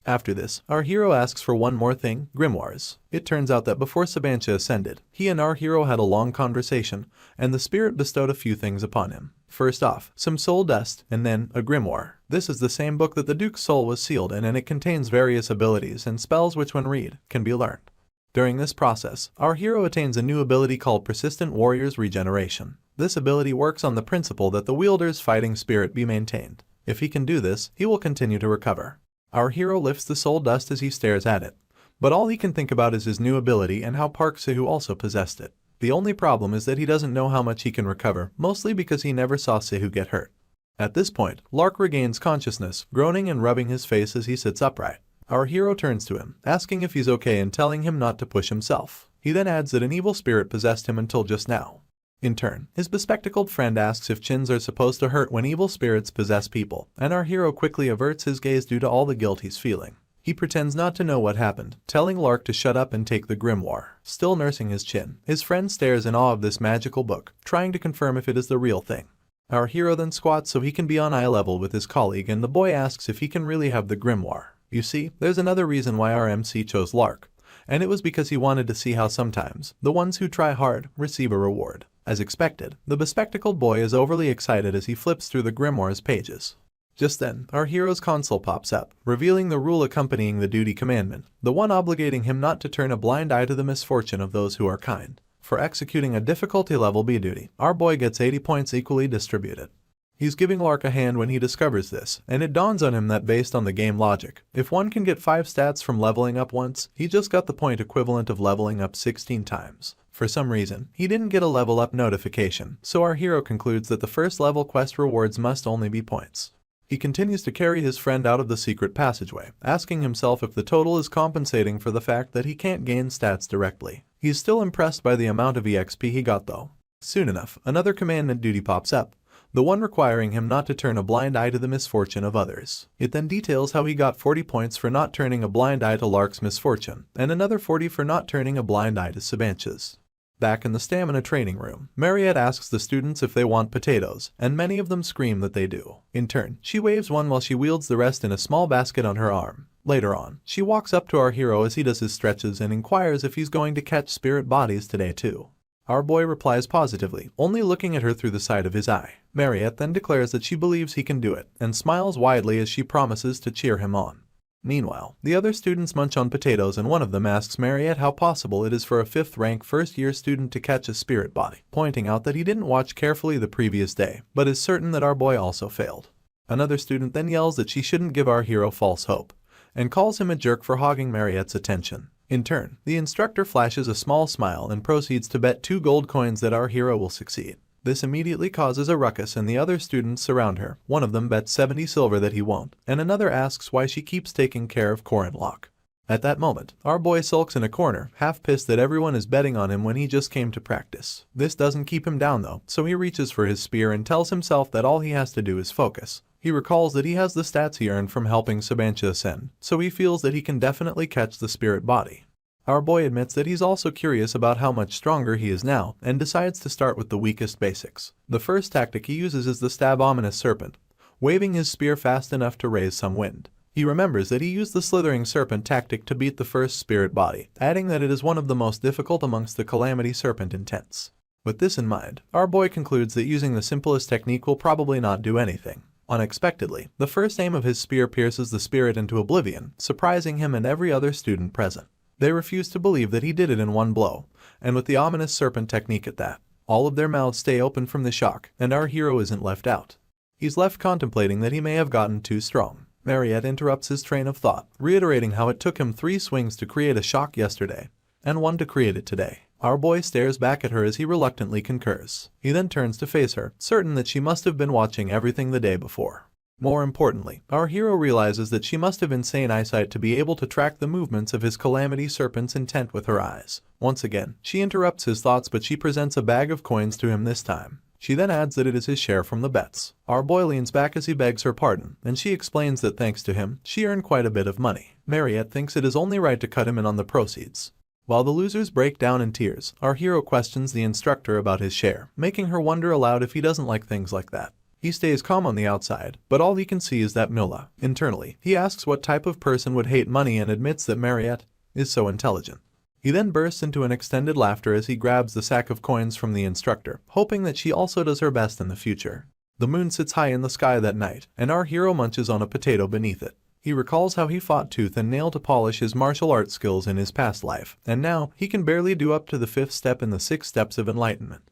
After this, our hero asks for one more thing, grimoires. It turns out that before Sabancha ascended, he and our hero had a long conversation, and the spirit bestowed a few things upon him. First off, some soul dust, and then a grimoire. This is the same book that the Duke's soul was sealed in, and it contains various abilities and spells which, when read, can be learned. During this process, our hero attains a new ability called Persistent Warrior's Regeneration. This ability works on the principle that the wielder's fighting spirit be maintained. If he can do this, he will continue to recover. Our hero lifts the soul dust as he stares at it, But all he can think about is his new ability and how Park Sahu also possessed it. The only problem is that he doesn't know how much he can recover, mostly because he never saw Sahu get hurt. At this point, Lark regains consciousness, groaning and rubbing his face as he sits upright. Our hero turns to him, asking if he's okay and telling him not to push himself. He then adds that an evil spirit possessed him until just now. In turn, his bespectacled friend asks if chins are supposed to hurt when evil spirits possess people, and our hero quickly averts his gaze due to all the guilt he's feeling. He pretends not to know what happened, telling Lark to shut up and take the grimoire. Still nursing his chin, his friend stares in awe of this magical book, trying to confirm if it is the real thing. Our hero then squats so he can be on eye level with his colleague, and the boy asks if he can really have the grimoire. You see, there's another reason why our MC chose Lark, and it was because he wanted to see how sometimes the ones who try hard receive a reward. As expected, the bespectacled boy is overly excited as he flips through the grimoire's pages. Just then, our hero's console pops up, revealing the rule accompanying the duty commandment, the one obligating him not to turn a blind eye to the misfortune of those who are kind. For executing a difficulty level B duty, our boy gets 80 points equally distributed. He's giving Lark a hand when he discovers this, and it dawns on him that based on the game logic, if one can get 5 stats from leveling up once, he just got the point equivalent of leveling up 16 times. For some reason, he didn't get a level up notification, so our hero concludes that the first level quest rewards must only be points. He continues to carry his friend out of the secret passageway, asking himself if the total is compensating for the fact that he can't gain stats directly. He's still impressed by the amount of EXP he got though. Soon enough, another commandment duty pops up, the one requiring him not to turn a blind eye to the misfortune of others. It then details how he got 40 points for not turning a blind eye to Lark's misfortune, and another 40 for not turning a blind eye to Sabanch's. Back in the stamina training room, Mariette asks the students if they want potatoes, and many of them scream that they do. In turn, she waves one while she wields the rest in a small basket on her arm. Later on, she walks up to our hero as he does his stretches and inquires if he's going to catch spirit bodies today too. Our boy replies positively, only looking at her through the side of his eye. Mariette then declares that she believes he can do it, and smiles widely as she promises to cheer him on. Meanwhile, the other students munch on potatoes, and one of them asks Mariette how possible it is for a 5th-rank first-year student to catch a spirit body, pointing out that he didn't watch carefully the previous day, but is certain that our boy also failed. Another student then yells that she shouldn't give our hero false hope, and calls him a jerk for hogging Mariette's attention. In turn, the instructor flashes a small smile and proceeds to bet 2 gold coins that our hero will succeed. This immediately causes a ruckus and the other students surround her. One of them bets 70 silver that he won't, and another asks why she keeps taking care of Corin Locke. At that moment, our boy sulks in a corner, half pissed that everyone is betting on him when he just came to practice. This doesn't keep him down though, so he reaches for his spear and tells himself that all he has to do is focus. He recalls that he has the stats he earned from helping Sabancha ascend, so he feels that he can definitely catch the spirit body. Our boy admits that he's also curious about how much stronger he is now, and decides to start with the weakest basics. The first tactic he uses is the stab ominous serpent, waving his spear fast enough to raise some wind. He remembers that he used the slithering serpent tactic to beat the first spirit body, adding that it is one of the most difficult amongst the calamity serpent intents. With this in mind, our boy concludes that using the simplest technique will probably not do anything. Unexpectedly, the first aim of his spear pierces the spirit into oblivion, surprising him and every other student present. They refuse to believe that he did it in one blow, and with the ominous serpent technique at that, all of their mouths stay open from the shock, and our hero isn't left out. He's left contemplating that he may have gotten too strong. Mariette interrupts his train of thought, reiterating how it took him 3 swings to create a shock yesterday, and 1 to create it today. Our boy stares back at her as he reluctantly concurs. He then turns to face her, certain that she must have been watching everything the day before. More importantly, our hero realizes that she must have insane eyesight to be able to track the movements of his calamity serpent's intent with her eyes. Once again, she interrupts his thoughts, but she presents a bag of coins to him this time. She then adds that it is his share from the bets. Our boy leans back as he begs her pardon, and she explains that thanks to him, she earned quite a bit of money. Mariette thinks it is only right to cut him in on the proceeds. While the losers break down in tears, our hero questions the instructor about his share, making her wonder aloud if he doesn't like things like that. He stays calm on the outside, but all he can see is that Milla. Internally, he asks what type of person would hate money and admits that Mariette is so intelligent. He then bursts into an extended laughter as he grabs the sack of coins from the instructor, hoping that she also does her best in the future. The moon sits high in the sky that night, and our hero munches on a potato beneath it. He recalls how he fought tooth and nail to polish his martial arts skills in his past life, and now he can barely do up to the 5th step in the 6 steps of enlightenment.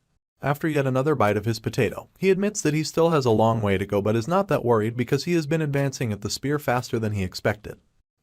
After yet another bite of his potato, he admits that he still has a long way to go but is not that worried because he has been advancing at the spear faster than he expected.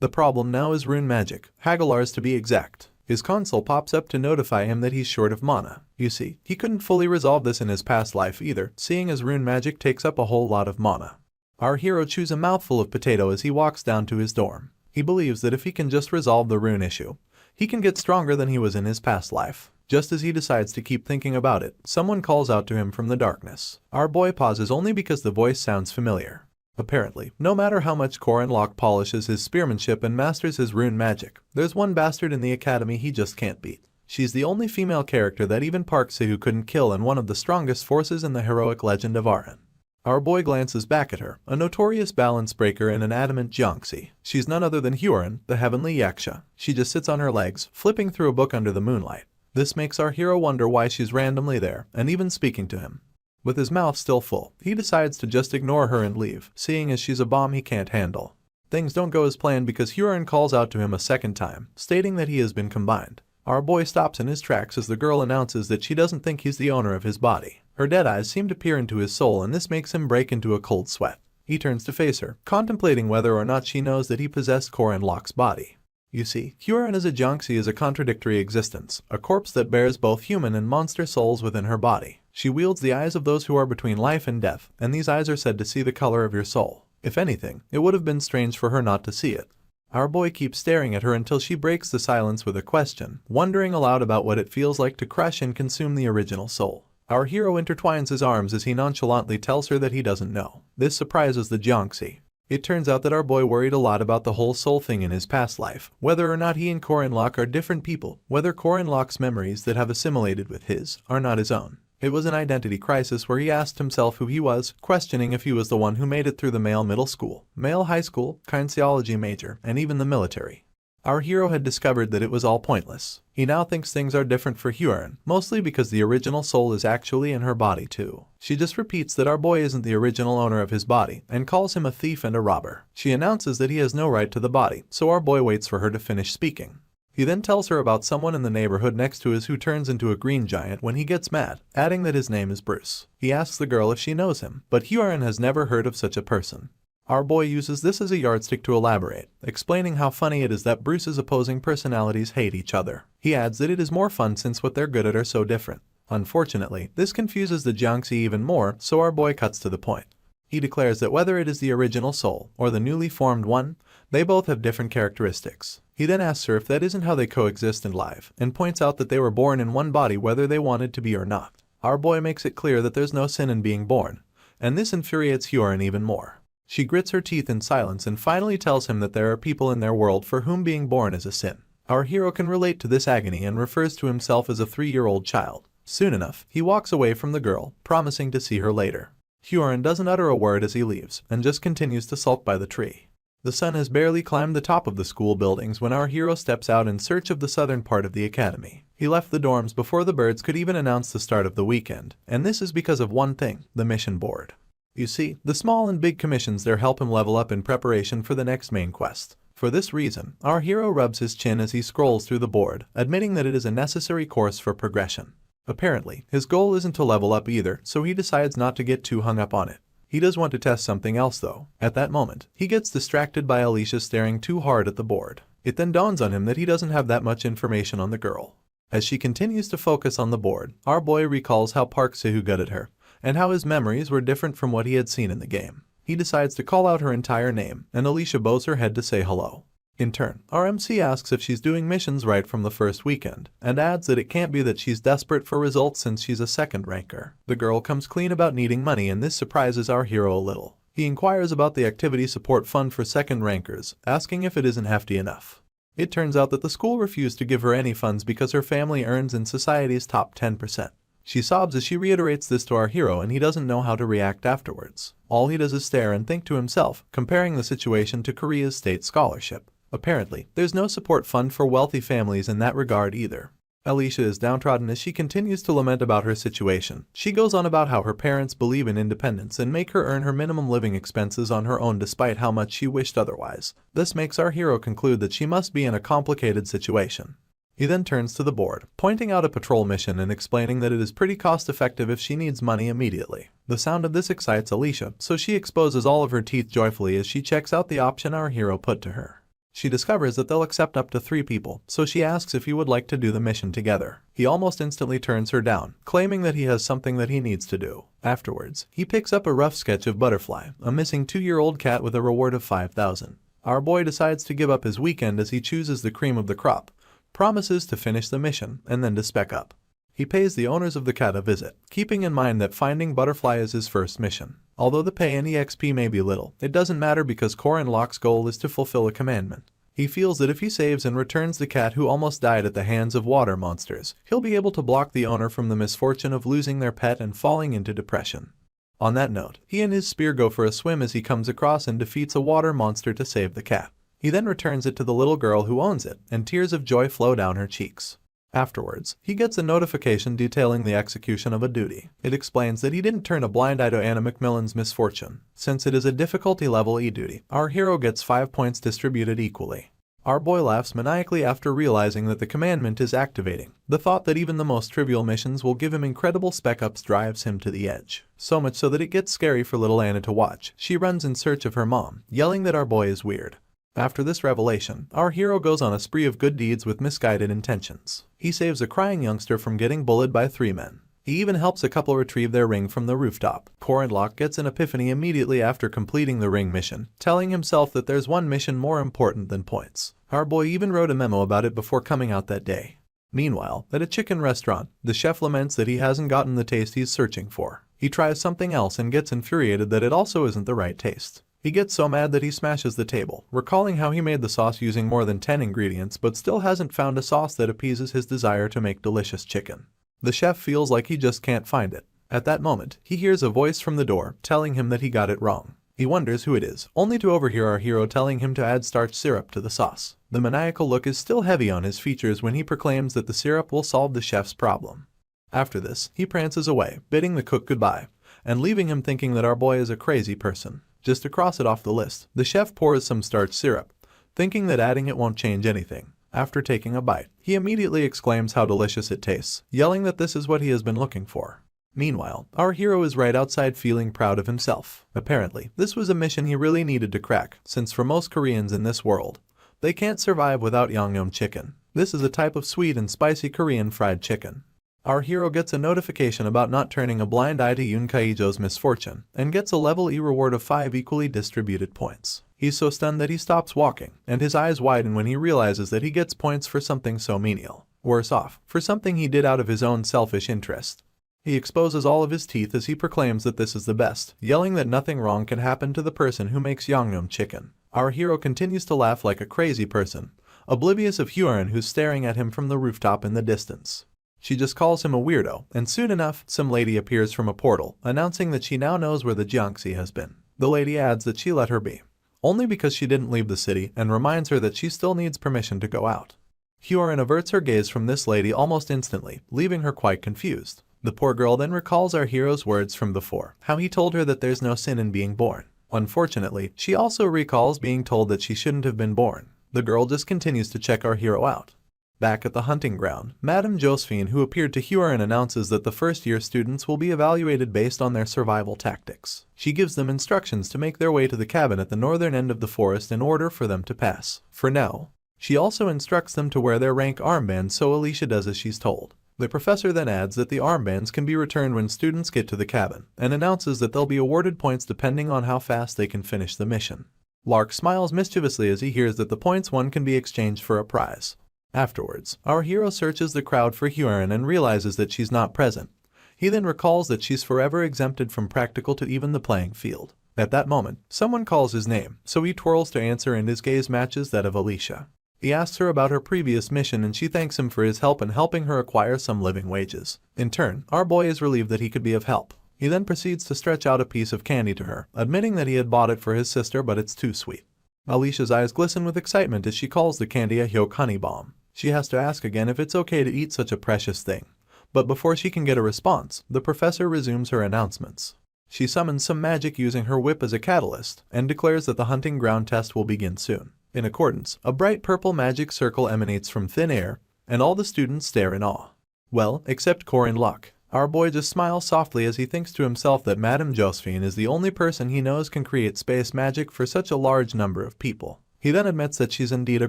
The problem now is rune magic, Hagalars to be exact. His console pops up to notify him that he's short of mana. You see, he couldn't fully resolve this in his past life either, seeing as rune magic takes up a whole lot of mana. Our hero chews a mouthful of potato as he walks down to his dorm. He believes that if he can just resolve the rune issue, he can get stronger than he was in his past life. Just as he decides to keep thinking about it, someone calls out to him from the darkness. Our boy pauses only because the voice sounds familiar. Apparently, no matter how much Korin Locke polishes his spearmanship and masters his rune magic, there's one bastard in the academy he just can't beat. She's the only female character that even Park Sahu couldn't kill and one of the strongest forces in the heroic legend of Arren. Our boy glances back at her, a notorious balance breaker and an adamant Jiangxi. She's none other than Huron, the heavenly Yaksha. She just sits on her legs, flipping through a book under the moonlight. This makes our hero wonder why she's randomly there, and even speaking to him. With his mouth still full, he decides to just ignore her and leave, seeing as she's a bomb he can't handle. Things don't go as planned because Huron calls out to him a second time, stating that he has been combined. Our boy stops in his tracks as the girl announces that she doesn't think he's the owner of his body. Her dead eyes seem to peer into his soul and this makes him break into a cold sweat. He turns to face her, contemplating whether or not she knows that he possessed Korin Locke's body. You see, Huron as a Jiangxi is a contradictory existence, a corpse that bears both human and monster souls within her body. She wields the eyes of those who are between life and death, and these eyes are said to see the color of your soul. If anything, it would have been strange for her not to see it. Our boy keeps staring at her until she breaks the silence with a question, wondering aloud about what it feels like to crush and consume the original soul. Our hero intertwines his arms as he nonchalantly tells her that he doesn't know. This surprises the Jiangxi. It turns out that our boy worried a lot about the whole soul thing in his past life, whether or not he and Korin Locke are different people, whether Korin Locke's memories that have assimilated with his are not his own. It was an identity crisis where he asked himself who he was, questioning if he was the one who made it through the male middle school, male high school, kinesiology major, and even the military. Our hero had discovered that it was all pointless. He now thinks things are different for Huron, mostly because the original soul is actually in her body too. She just repeats that our boy isn't the original owner of his body, and calls him a thief and a robber. She announces that he has no right to the body, so our boy waits for her to finish speaking. He then tells her about someone in the neighborhood next to his who turns into a green giant when he gets mad, adding that his name is Bruce. He asks the girl if she knows him, but Huron has never heard of such a person. Our boy uses this as a yardstick to elaborate, explaining how funny it is that Bruce's opposing personalities hate each other. He adds that it is more fun since what they're good at are so different. Unfortunately, this confuses the Jiangxi even more, so our boy cuts to the point. He declares that whether it is the original soul or the newly formed one, they both have different characteristics. He then asks her if that isn't how they coexist and live, and points out that they were born in one body whether they wanted to be or not. Our boy makes it clear that there's no sin in being born, and this infuriates Huron even more. She grits her teeth in silence and finally tells him that there are people in their world for whom being born is a sin. Our hero can relate to this agony and refers to himself as a 3-year-old child. Soon enough, he walks away from the girl, promising to see her later. Huron doesn't utter a word as he leaves, and just continues to sulk by the tree. The sun has barely climbed the top of the school buildings when our hero steps out in search of the southern part of the academy. He left the dorms before the birds could even announce the start of the weekend, and this is because of one thing, the mission board. You see, the small and big commissions there help him level up in preparation for the next main quest. For this reason, our hero rubs his chin as he scrolls through the board, admitting that it is a necessary course for progression. Apparently, his goal isn't to level up either, so he decides not to get too hung up on it. He does want to test something else though. At that moment, he gets distracted by Alicia staring too hard at the board. It then dawns on him that he doesn't have that much information on the girl. As she continues to focus on the board, our boy recalls how Park Sahu gutted her, and how his memories were different from what he had seen in the game. He decides to call out her entire name, and Alicia bows her head to say hello. In turn, our MC asks if she's doing missions right from the first weekend, and adds that it can't be that she's desperate for results since she's a second ranker. The girl comes clean about needing money and this surprises our hero a little. He inquires about the activity support fund for second rankers, asking if it isn't hefty enough. It turns out that the school refused to give her any funds because her family earns in society's top 10%. She sobs as she reiterates this to our hero and he doesn't know how to react afterwards. All he does is stare and think to himself, comparing the situation to Korea's state scholarship. Apparently, there's no support fund for wealthy families in that regard either. Alicia is downtrodden as she continues to lament about her situation. She goes on about how her parents believe in independence and make her earn her minimum living expenses on her own despite how much she wished otherwise. This makes our hero conclude that she must be in a complicated situation. He then turns to the board, pointing out a patrol mission and explaining that it is pretty cost-effective if she needs money immediately. The sound of this excites Alicia, so she exposes all of her teeth joyfully as she checks out the option our hero put to her. She discovers that they'll accept up to 3 people, so she asks if he would like to do the mission together. He almost instantly turns her down, claiming that he has something that he needs to do. Afterwards, he picks up a rough sketch of Butterfly, a missing 2-year-old cat with a reward of 5,000. Our boy decides to give up his weekend as he chooses the cream of the crop, promises to finish the mission, and then to spec up. He pays the owners of the cat a visit, keeping in mind that finding Butterfly is his first mission. Although the pay and EXP may be little, it doesn't matter because Korin Locke's goal is to fulfill a commandment. He feels that if he saves and returns the cat who almost died at the hands of water monsters, he'll be able to block the owner from the misfortune of losing their pet and falling into depression. On that note, he and his spear go for a swim as he comes across and defeats a water monster to save the cat. He then returns it to the little girl who owns it, and tears of joy flow down her cheeks. Afterwards, he gets a notification detailing the execution of a duty. It explains that he didn't turn a blind eye to Anna Macmillan's misfortune. Since it is a difficulty level E duty, our hero gets 5 points distributed equally. Our boy laughs maniacally after realizing that the commandment is activating. The thought that even the most trivial missions will give him incredible spec-ups drives him to the edge. So much so that it gets scary for little Anna to watch. She runs in search of her mom, yelling that our boy is weird. After this revelation, our hero goes on a spree of good deeds with misguided intentions. He saves a crying youngster from getting bullied by 3 men. He even helps a couple retrieve their ring from the rooftop. Korin Locke gets an epiphany immediately after completing the ring mission, telling himself that there's one mission more important than points. Our boy even wrote a memo about it before coming out that day. Meanwhile, at a chicken restaurant, the chef laments that he hasn't gotten the taste he's searching for. He tries something else and gets infuriated that it also isn't the right taste. He gets so mad that he smashes the table, recalling how he made the sauce using more than 10 ingredients but still hasn't found a sauce that appeases his desire to make delicious chicken. The chef feels like he just can't find it. At that moment, he hears a voice from the door telling him that he got it wrong. He wonders who it is, only to overhear our hero telling him to add starch syrup to the sauce. The maniacal look is still heavy on his features when he proclaims that the syrup will solve the chef's problem. After this, he prances away, bidding the cook goodbye, and leaving him thinking that our boy is a crazy person. Just to cross it off the list, the chef pours some starch syrup, thinking that adding it won't change anything. After taking a bite, he immediately exclaims how delicious it tastes, yelling that this is what he has been looking for. Meanwhile, our hero is right outside feeling proud of himself. Apparently, this was a mission he really needed to crack, since for most Koreans in this world, they can't survive without yangnyeom chicken. This is a type of sweet and spicy Korean fried chicken. Our hero gets a notification about not turning a blind eye to Yoon Kaijo's misfortune, and gets a level E reward of 5 equally distributed points. He's so stunned that he stops walking, and his eyes widen when he realizes that he gets points for something so menial. Worse off, for something he did out of his own selfish interest. He exposes all of his teeth as he proclaims that this is the best, yelling that nothing wrong can happen to the person who makes yangnyeom chicken. Our hero continues to laugh like a crazy person, oblivious of Hyorin who's staring at him from the rooftop in the distance. She just calls him a weirdo, and soon enough, some lady appears from a portal, announcing that she now knows where the Jiangxi has been. The lady adds that she let her be, only because she didn't leave the city, and reminds her that she still needs permission to go out. Hyorin averts her gaze from this lady almost instantly, leaving her quite confused. The poor girl then recalls our hero's words from before, how he told her that there's no sin in being born. Unfortunately, she also recalls being told that she shouldn't have been born. The girl just continues to check our hero out. Back at the hunting ground, Madame Josephine, who appeared to Hyorin, announces that the first-year students will be evaluated based on their survival tactics. She gives them instructions to make their way to the cabin at the northern end of the forest in order for them to pass. For now, she also instructs them to wear their rank armbands, so Alicia does as she's told. The professor then adds that the armbands can be returned when students get to the cabin, and announces that they'll be awarded points depending on how fast they can finish the mission. Lark smiles mischievously as he hears that the points won can be exchanged for a prize. Afterwards, our hero searches the crowd for Hyorin and realizes that she's not present. He then recalls that she's forever exempted from practical to even the playing field. At that moment, someone calls his name, so he twirls to answer and his gaze matches that of Alicia. He asks her about her previous mission and she thanks him for his help in helping her acquire some living wages. In turn, our boy is relieved that he could be of help. He then proceeds to stretch out a piece of candy to her, admitting that he had bought it for his sister but it's too sweet. Alicia's eyes glisten with excitement as she calls the candy a Hyok honey bomb. She has to ask again if it's okay to eat such a precious thing. But before she can get a response, the professor resumes her announcements. She summons some magic using her whip as a catalyst, and declares that the hunting ground test will begin soon. In accordance, a bright purple magic circle emanates from thin air, and all the students stare in awe. Well, except Korin Locke. Our boy just smiles softly as he thinks to himself that Madame Josephine is the only person he knows can create space magic for such a large number of people. He then admits that she's indeed a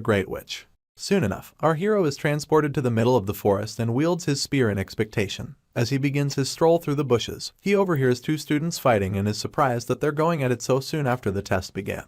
great witch. Soon enough, our hero is transported to the middle of the forest and wields his spear in expectation. As he begins his stroll through the bushes, he overhears two students fighting and is surprised that they're going at it so soon after the test began.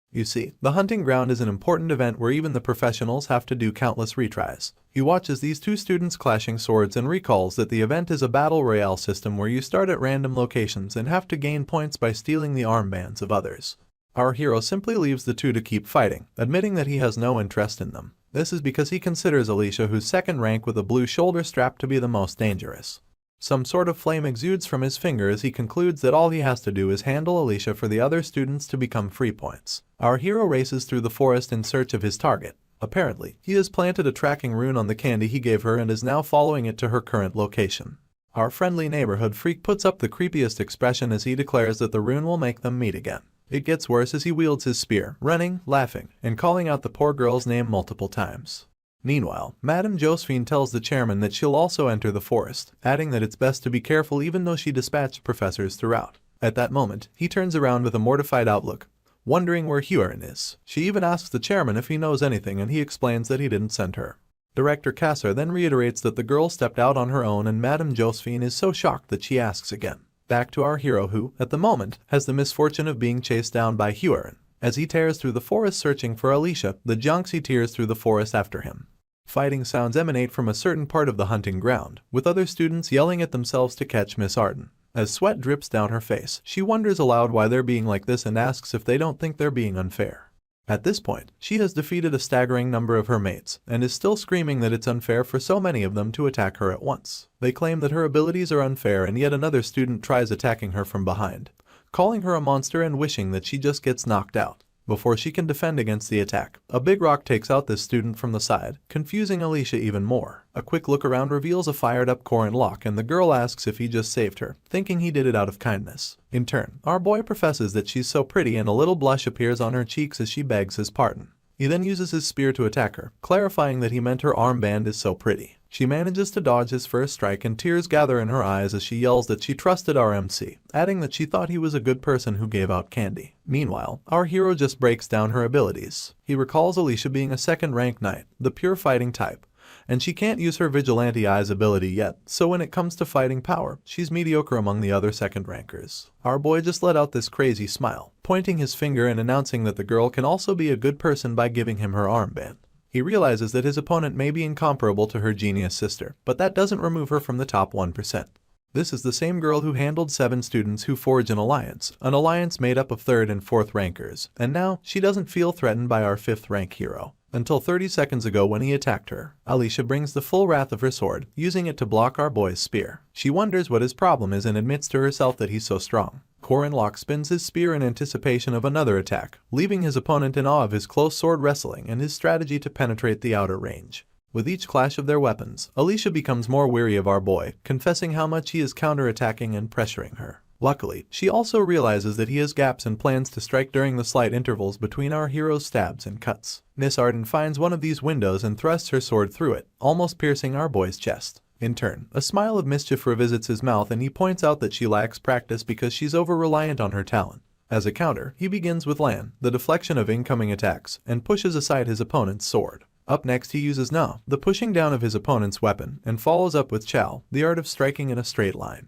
You see, the hunting ground is an important event where even the professionals have to do countless retries. He watches these two students clashing swords and recalls that the event is a battle royale system where you start at random locations and have to gain points by stealing the armbands of others. Our hero simply leaves the two to keep fighting, admitting that he has no interest in them. This is because he considers Alicia, who's second rank with a blue shoulder strap, to be the most dangerous. Some sort of flame exudes from his finger as he concludes that all he has to do is handle Alicia for the other students to become free points. Our hero races through the forest in search of his target. Apparently, he has planted a tracking rune on the candy he gave her and is now following it to her current location. Our friendly neighborhood freak puts up the creepiest expression as he declares that the rune will make them meet again. It gets worse as he wields his spear, running, laughing, and calling out the poor girl's name multiple times. Meanwhile, Madame Josephine tells the chairman that she'll also enter the forest, adding that it's best to be careful even though she dispatched professors throughout. At that moment, he turns around with a mortified outlook, wondering where Huron is. She even asks the chairman if he knows anything and he explains that he didn't send her. Director Kasser then reiterates that the girl stepped out on her own and Madame Josephine is so shocked that she asks again. Back to our hero who, at the moment, has the misfortune of being chased down by Huron. As he tears through the forest searching for Alicia, the Jonxi tears through the forest after him. Fighting sounds emanate from a certain part of the hunting ground, with other students yelling at themselves to catch Miss Arden. As sweat drips down her face, she wonders aloud why they're being like this and asks if they don't think they're being unfair. At this point, she has defeated a staggering number of her mates, and is still screaming that it's unfair for so many of them to attack her at once. They claim that her abilities are unfair and yet another student tries attacking her from behind, calling her a monster and wishing that she just gets knocked out. Before she can defend against the attack, a big rock takes out this student from the side, confusing Alicia even more. A quick look around reveals a fired-up Corin Locke and the girl asks if he just saved her, thinking he did it out of kindness. In turn, our boy professes that she's so pretty and a little blush appears on her cheeks as she begs his pardon. He then uses his spear to attack her, clarifying that he meant her armband is so pretty. She manages to dodge his first strike and tears gather in her eyes as she yells that she trusted our MC, adding that she thought he was a good person who gave out candy. Meanwhile, our hero just breaks down her abilities. He recalls Alicia being a second-rank knight, the pure fighting type, and she can't use her vigilante eyes ability yet, so when it comes to fighting power, she's mediocre among the other second rankers. Our boy just let out this crazy smile, pointing his finger and announcing that the girl can also be a good person by giving him her armband. He realizes that his opponent may be incomparable to her genius sister, but that doesn't remove her from the top 1%. This is the same girl who handled 7 students who forge an alliance made up of 3rd and 4th rankers, and now she doesn't feel threatened by our 5th rank hero. Until 30 seconds ago when he attacked her, Alicia brings the full wrath of her sword, using it to block our boy's spear. She wonders what his problem is and admits to herself that he's so strong. Corin Locke spins his spear in anticipation of another attack, leaving his opponent in awe of his close sword wrestling and his strategy to penetrate the outer range. With each clash of their weapons, Alicia becomes more weary of our boy, confessing how much he is counterattacking and pressuring her. Luckily, she also realizes that he has gaps and plans to strike during the slight intervals between our hero's stabs and cuts. Miss Arden finds one of these windows and thrusts her sword through it, almost piercing our boy's chest. In turn, a smile of mischief revisits his mouth and he points out that she lacks practice because she's over-reliant on her talent. As a counter, he begins with Lan, the deflection of incoming attacks, and pushes aside his opponent's sword. Up next he uses Na, the pushing down of his opponent's weapon, and follows up with Chao, the art of striking in a straight line.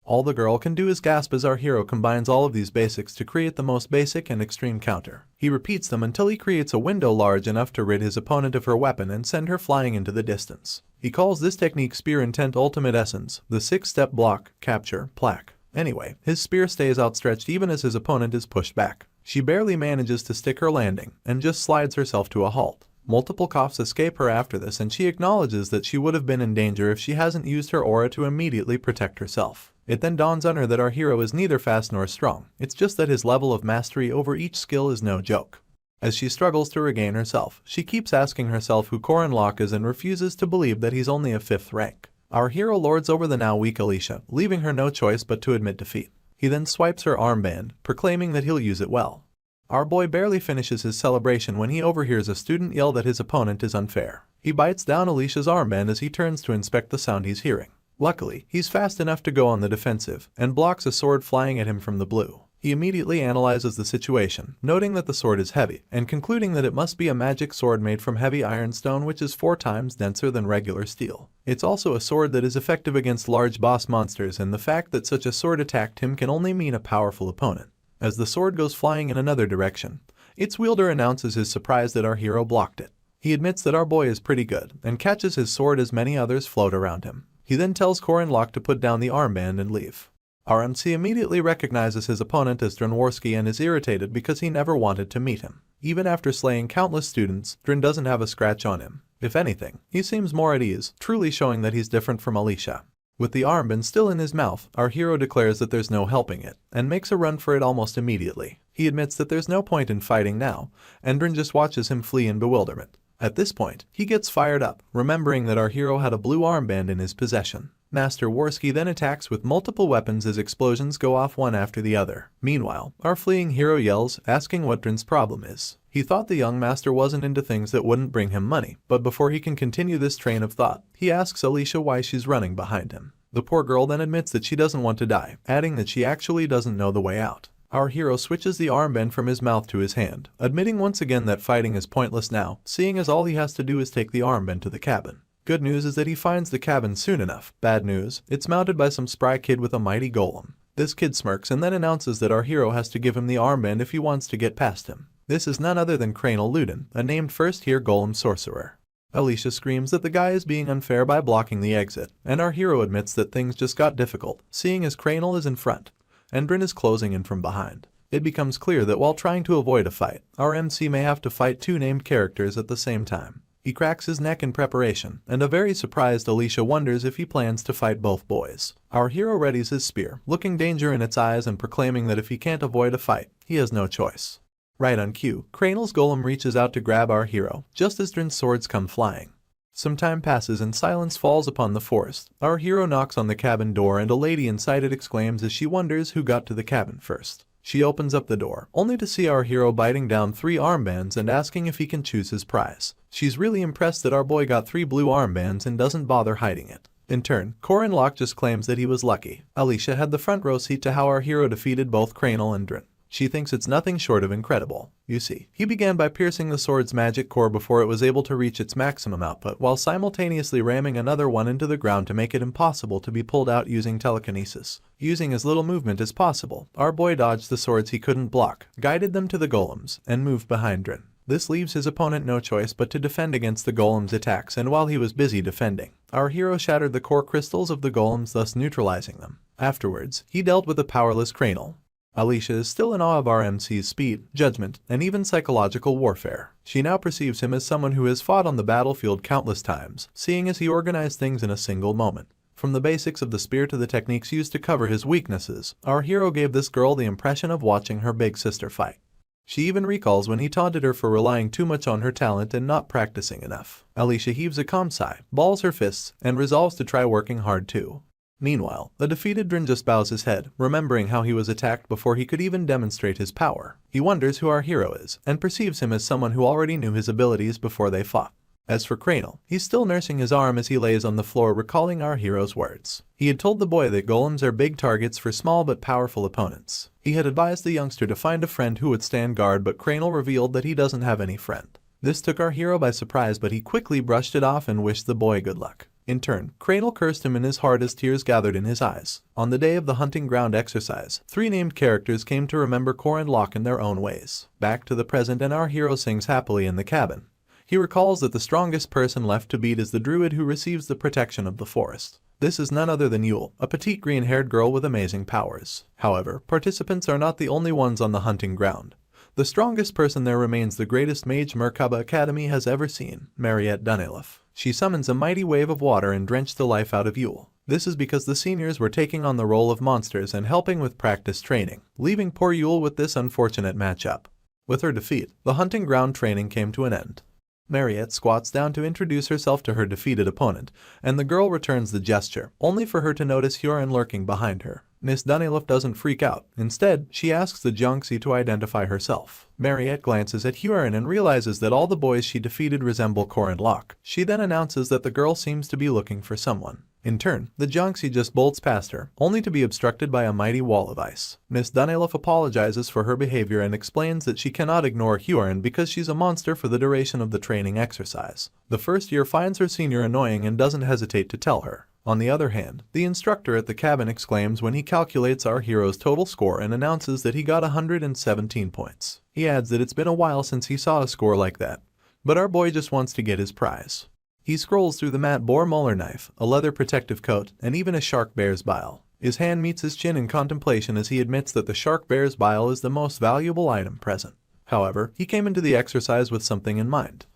All the girl can do is gasp as our hero combines all of these basics to create the most basic and extreme counter. He repeats them until he creates a window large enough to rid his opponent of her weapon and send her flying into the distance. He calls this technique Spear Intent Ultimate Essence, the 6-step block, capture, plaque. Anyway, his spear stays outstretched even as his opponent is pushed back. She barely manages to stick her landing, and just slides herself to a halt. Multiple coughs escape her after this and she acknowledges that she would have been in danger if she hasn't used her aura to immediately protect herself. It then dawns on her that our hero is neither fast nor strong, it's just that his level of mastery over each skill is no joke. As she struggles to regain herself, she keeps asking herself who Corin Locke is and refuses to believe that he's only a 5th rank. Our hero lords over the now weak Alicia, leaving her no choice but to admit defeat. He then swipes her armband, proclaiming that he'll use it well. Our boy barely finishes his celebration when he overhears a student yell that his opponent is unfair. He bites down Alicia's armband as he turns to inspect the sound he's hearing. Luckily, he's fast enough to go on the defensive, and blocks a sword flying at him from the blue. He immediately analyzes the situation, noting that the sword is heavy, and concluding that it must be a magic sword made from heavy ironstone, which is 4 times denser than regular steel. It's also a sword that is effective against large boss monsters, and the fact that such a sword attacked him can only mean a powerful opponent. As the sword goes flying in another direction, its wielder announces his surprise that our hero blocked it. He admits that our boy is pretty good, and catches his sword as many others float around him. He then tells Korin Locke to put down the armband and leave. Our MC immediately recognizes his opponent as Dranworski and is irritated because he never wanted to meet him. Even after slaying countless students, Dran doesn't have a scratch on him. If anything, he seems more at ease, truly showing that he's different from Alicia. With the armband still in his mouth, our hero declares that there's no helping it, and makes a run for it almost immediately. He admits that there's no point in fighting now, and Dran just watches him flee in bewilderment. At this point, he gets fired up, remembering that our hero had a blue armband in his possession. Master Worski then attacks with multiple weapons as explosions go off one after the other. Meanwhile, our fleeing hero yells, asking what Dran's problem is. He thought the young master wasn't into things that wouldn't bring him money, but before he can continue this train of thought, he asks Alicia why she's running behind him. The poor girl then admits that she doesn't want to die, adding that she actually doesn't know the way out. Our hero switches the armband from his mouth to his hand, admitting once again that fighting is pointless now, seeing as all he has to do is take the armband to the cabin. Good news is that he finds the cabin soon enough. Bad news, it's mounted by some spry kid with a mighty golem. This kid smirks and then announces that our hero has to give him the armband if he wants to get past him. This is none other than Cranel Ludin, a named first-tier golem sorcerer. Alicia screams that the guy is being unfair by blocking the exit, and our hero admits that things just got difficult, seeing as Cranel is in front, and Dran is closing in from behind. It becomes clear that while trying to avoid a fight, our MC may have to fight 2 named characters at the same time. He cracks his neck in preparation, and a very surprised Alicia wonders if he plans to fight both boys. Our hero readies his spear, looking danger in its eyes and proclaiming that if he can't avoid a fight, he has no choice. Right on cue, Cranel's golem reaches out to grab our hero, just as Dran's swords come flying. Some time passes and silence falls upon the forest. Our hero knocks on the cabin door and a lady inside it exclaims as she wonders who got to the cabin first. She opens up the door, only to see our hero biting down 3 armbands and asking if he can choose his prize. She's really impressed that our boy got 3 blue armbands and doesn't bother hiding it. In turn, Korin Locke just claims that he was lucky. Alicia had the front row seat to how our hero defeated both Cranel and Dran. She thinks it's nothing short of incredible. You see, he began by piercing the sword's magic core before it was able to reach its maximum output, while simultaneously ramming another one into the ground to make it impossible to be pulled out using telekinesis. Using as little movement as possible, our boy dodged the swords he couldn't block, guided them to the golems, and moved behind Dran. This leaves his opponent no choice but to defend against the golem's attacks, and while he was busy defending, our hero shattered the core crystals of the golems, thus neutralizing them. Afterwards, he dealt with the powerless Cranel. Alicia is still in awe of our MC's speed, judgment, and even psychological warfare. She now perceives him as someone who has fought on the battlefield countless times, seeing as he organized things in a single moment. From the basics of the spear to the techniques used to cover his weaknesses, our hero gave this girl the impression of watching her big sister fight. She even recalls when he taunted her for relying too much on her talent and not practicing enough. Alicia heaves a calm sigh, balls her fists, and resolves to try working hard too. Meanwhile, the defeated Dran just bows his head, remembering how he was attacked before he could even demonstrate his power. He wonders who our hero is, and perceives him as someone who already knew his abilities before they fought. As for Cranel, he's still nursing his arm as he lays on the floor, recalling our hero's words. He had told the boy that golems are big targets for small but powerful opponents. He had advised the youngster to find a friend who would stand guard, but Cranel revealed that he doesn't have any friend. This took our hero by surprise, but he quickly brushed it off and wished the boy good luck. In turn, Cranel cursed him in his heart as tears gathered in his eyes. On the day of the hunting ground exercise, 3 named characters came to remember Korin Locke in their own ways. Back to the present, and our hero sings happily in the cabin. He recalls that the strongest person left to beat is the druid who receives the protection of the forest. This is none other than Yule, a petite green-haired girl with amazing powers. However, participants are not the only ones on the hunting ground. The strongest person there remains the greatest mage Merkaba Academy has ever seen, Mariette Dunelif. She summons a mighty wave of water and drenched the life out of Yule. This is because the seniors were taking on the role of monsters and helping with practice training, leaving poor Yule with this unfortunate matchup. With her defeat, the hunting ground training came to an end. Mariette squats down to introduce herself to her defeated opponent, and the girl returns the gesture, only for her to notice Huron lurking behind her. Miss Dunelif doesn't freak out. Instead, she asks the Junxi to identify herself. Mariette glances at Huron and realizes that all the boys she defeated resemble Korin Locke. She then announces that the girl seems to be looking for someone. In turn, the Jiangxi just bolts past her, only to be obstructed by a mighty wall of ice. Miss Dunelif apologizes for her behavior and explains that she cannot ignore Hyorin because she's a monster for the duration of the training exercise. The first year finds her senior annoying and doesn't hesitate to tell her. On the other hand, the instructor at the cabin exclaims when he calculates our hero's total score and announces that he got 117 points. He adds that it's been a while since he saw a score like that, but our boy just wants to get his prize. He scrolls through the matte boar molar knife, a leather protective coat, and even a shark bear's bile. His hand meets his chin in contemplation as he admits that the shark bear's bile is the most valuable item present. However, he came into the exercise with something in mind.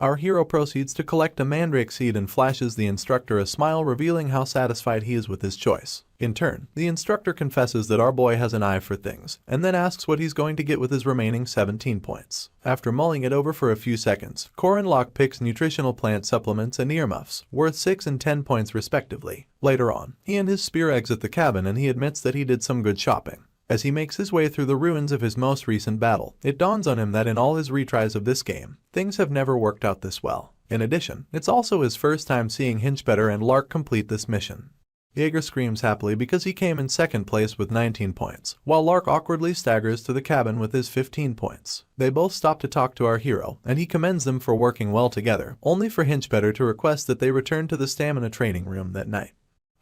Our hero proceeds to collect a mandrake seed and flashes the instructor a smile, revealing how satisfied he is with his choice. In turn, the instructor confesses that our boy has an eye for things, and then asks what he's going to get with his remaining 17 points. After mulling it over for a few seconds, Corin Locke picks nutritional plant supplements and earmuffs, worth 6 and 10 points respectively. Later on, he and his spear exit the cabin and he admits that he did some good shopping. As he makes his way through the ruins of his most recent battle, it dawns on him that in all his retries of this game, things have never worked out this well. In addition, it's also his first time seeing Hinchbetter and Lark complete this mission. Jaeger screams happily because he came in second place with 19 points, while Lark awkwardly staggers to the cabin with his 15 points. They both stop to talk to our hero, and he commends them for working well together, only for Hinchbetter to request that they return to the stamina training room that night.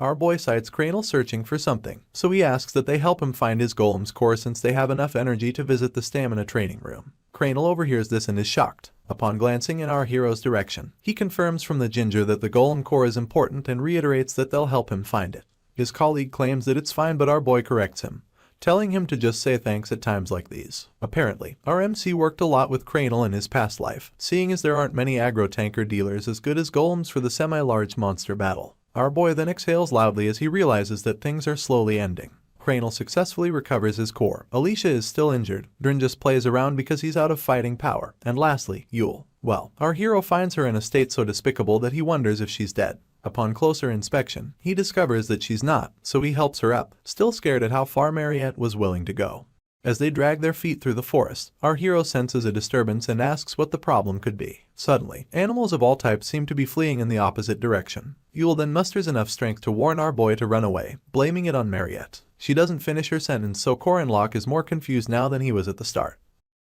Our boy sights Cranel searching for something, so he asks that they help him find his golem's core since they have enough energy to visit the stamina training room. Cranel overhears this and is shocked. Upon glancing in our hero's direction, he confirms from the ginger that the golem core is important and reiterates that they'll help him find it. His colleague claims that it's fine, but our boy corrects him, telling him to just say thanks at times like these. Apparently, our MC worked a lot with Cranel in his past life, seeing as there aren't many aggro tanker dealers as good as golems for the semi-large monster battle. Our boy then exhales loudly as he realizes that things are slowly ending. Cranel successfully recovers his core. Alicia is still injured. Drin just plays around because he's out of fighting power. And lastly, Yule. Well, our hero finds her in a state so despicable that he wonders if she's dead. Upon closer inspection, he discovers that she's not, so he helps her up, still scared at how far Mariette was willing to go. As they drag their feet through the forest, our hero senses a disturbance and asks what the problem could be. Suddenly, animals of all types seem to be fleeing in the opposite direction. Yule then musters enough strength to warn our boy to run away, blaming it on Mariette. She doesn't finish her sentence, so Corin Locke is more confused now than he was at the start.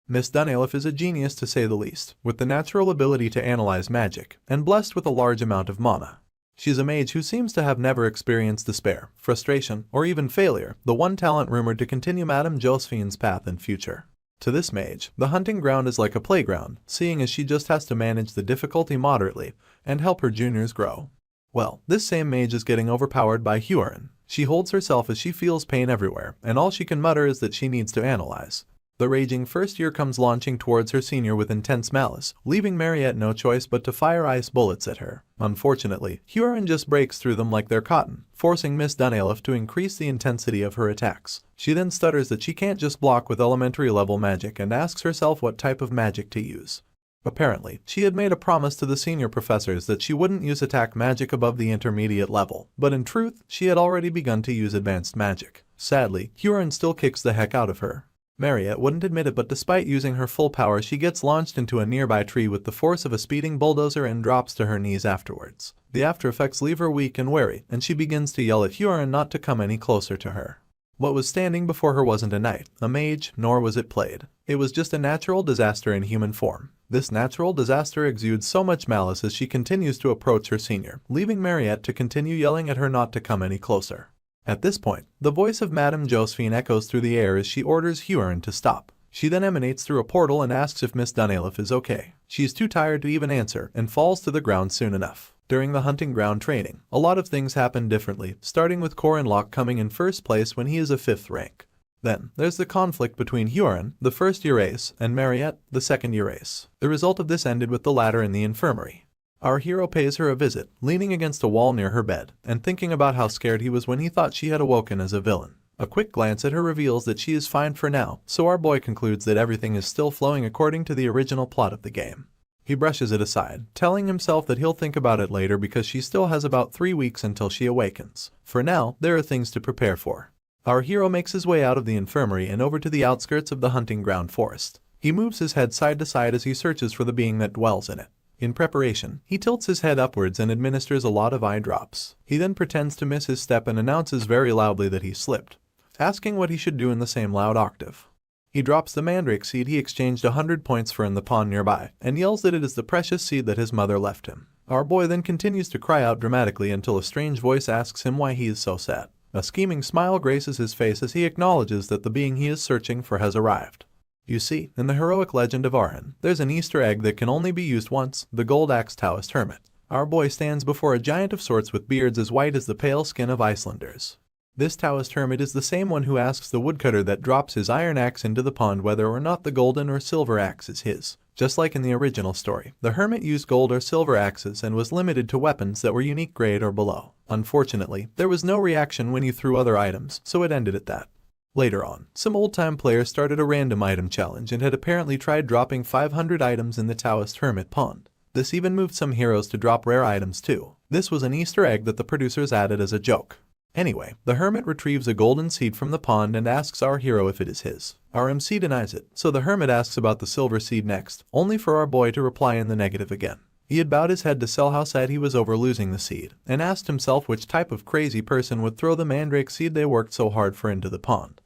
Miss Dunelif is a genius to say the least, with the natural ability to analyze magic, and blessed with a large amount of mana. She's a mage who seems to have never experienced despair, frustration, or even failure, the one talent rumored to continue Madame Josephine's path in future. To this mage, the hunting ground is like a playground, seeing as she just has to manage the difficulty moderately and help her juniors grow. Well, this same mage is getting overpowered by Hyorin. She holds herself as she feels pain everywhere, and all she can mutter is that she needs to analyze. The raging first year comes launching towards her senior with intense malice, leaving Mariette no choice but to fire ice bullets at her. Unfortunately, Hyorin just breaks through them like they're cotton, forcing Miss Dunelif to increase the intensity of her attacks. She then stutters that she can't just block with elementary level magic and asks herself what type of magic to use. Apparently, she had made a promise to the senior professors that she wouldn't use attack magic above the intermediate level, but in truth, she had already begun to use advanced magic. Sadly, Hyorin still kicks the heck out of her. Mariette wouldn't admit it, but despite using her full power, she gets launched into a nearby tree with the force of a speeding bulldozer and drops to her knees afterwards. The after effects leave her weak and wary, and she begins to yell at Hyorin not to come any closer to her. What was standing before her wasn't a knight, a mage, nor was it played. It was just a natural disaster in human form. This natural disaster exudes so much malice as she continues to approach her senior, leaving Mariette to continue yelling at her not to come any closer. At this point, the voice of Madame Josephine echoes through the air as she orders Hyorin to stop. She then emanates through a portal and asks if Miss Dunelif is okay. She's too tired to even answer and falls to the ground soon enough. During the hunting ground training, a lot of things happen differently, starting with Corin Locke coming in first place when he is a 5th rank. Then, there's the conflict between Hyorin, the first-year ace, and Mariette, the second-year ace. The result of this ended with the latter in the infirmary. Our hero pays her a visit, leaning against a wall near her bed, and thinking about how scared he was when he thought she had awoken as a villain. A quick glance at her reveals that she is fine for now, so our boy concludes that everything is still flowing according to the original plot of the game. He brushes it aside, telling himself that he'll think about it later because she still has about 3 weeks until she awakens. For now, there are things to prepare for. Our hero makes his way out of the infirmary and over to the outskirts of the hunting ground forest. He moves his head side to side as he searches for the being that dwells in it. In preparation, he tilts his head upwards and administers a lot of eye drops. He then pretends to miss his step and announces very loudly that he slipped, asking what he should do in the same loud octave. He drops the mandrake seed he exchanged 100 points for in the pond nearby, and yells that it is the precious seed that his mother left him. Our boy then continues to cry out dramatically until a strange voice asks him why he is so sad. A scheming smile graces his face as he acknowledges that the being he is searching for has arrived. You see, in the heroic legend of Arhan, there's an Easter egg that can only be used once, the gold axe Taoist hermit. Our boy stands before a giant of sorts with beards as white as the pale skin of Icelanders. This Taoist hermit is the same one who asks the woodcutter that drops his iron axe into the pond whether or not the golden or silver axe is his. Just like in the original story, the hermit used gold or silver axes and was limited to weapons that were unique grade or below. Unfortunately, there was no reaction when you threw other items, so it ended at that. Later on, some old-time players started a random item challenge and had apparently tried dropping 500 items in the Taoist hermit pond. This even moved some heroes to drop rare items too. This was an Easter egg that the producers added as a joke. Anyway, the hermit retrieves a golden seed from the pond and asks our hero if it is his. Our MC denies it, so the hermit asks about the silver seed next, only for our boy to reply in the negative again. He had bowed his head to sell how sad he was over losing the seed, and asked himself which type of crazy person would throw the mandrake seed they worked so hard for into the pond.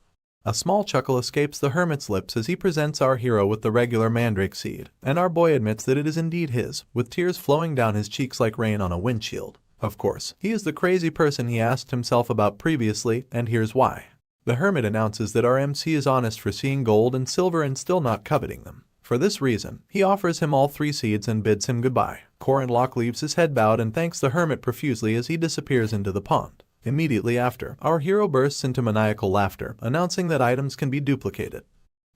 A small chuckle escapes the hermit's lips as he presents our hero with the regular mandrake seed, and our boy admits that it is indeed his, with tears flowing down his cheeks like rain on a windshield. Of course, he is the crazy person he asked himself about previously, and here's why. The hermit announces that our MC is honest for seeing gold and silver and still not coveting them. For this reason, he offers him all 3 seeds and bids him goodbye. Locke leaves his head bowed and thanks the hermit profusely as he disappears into the pond. Immediately after, our hero bursts into maniacal laughter, announcing that items can be duplicated.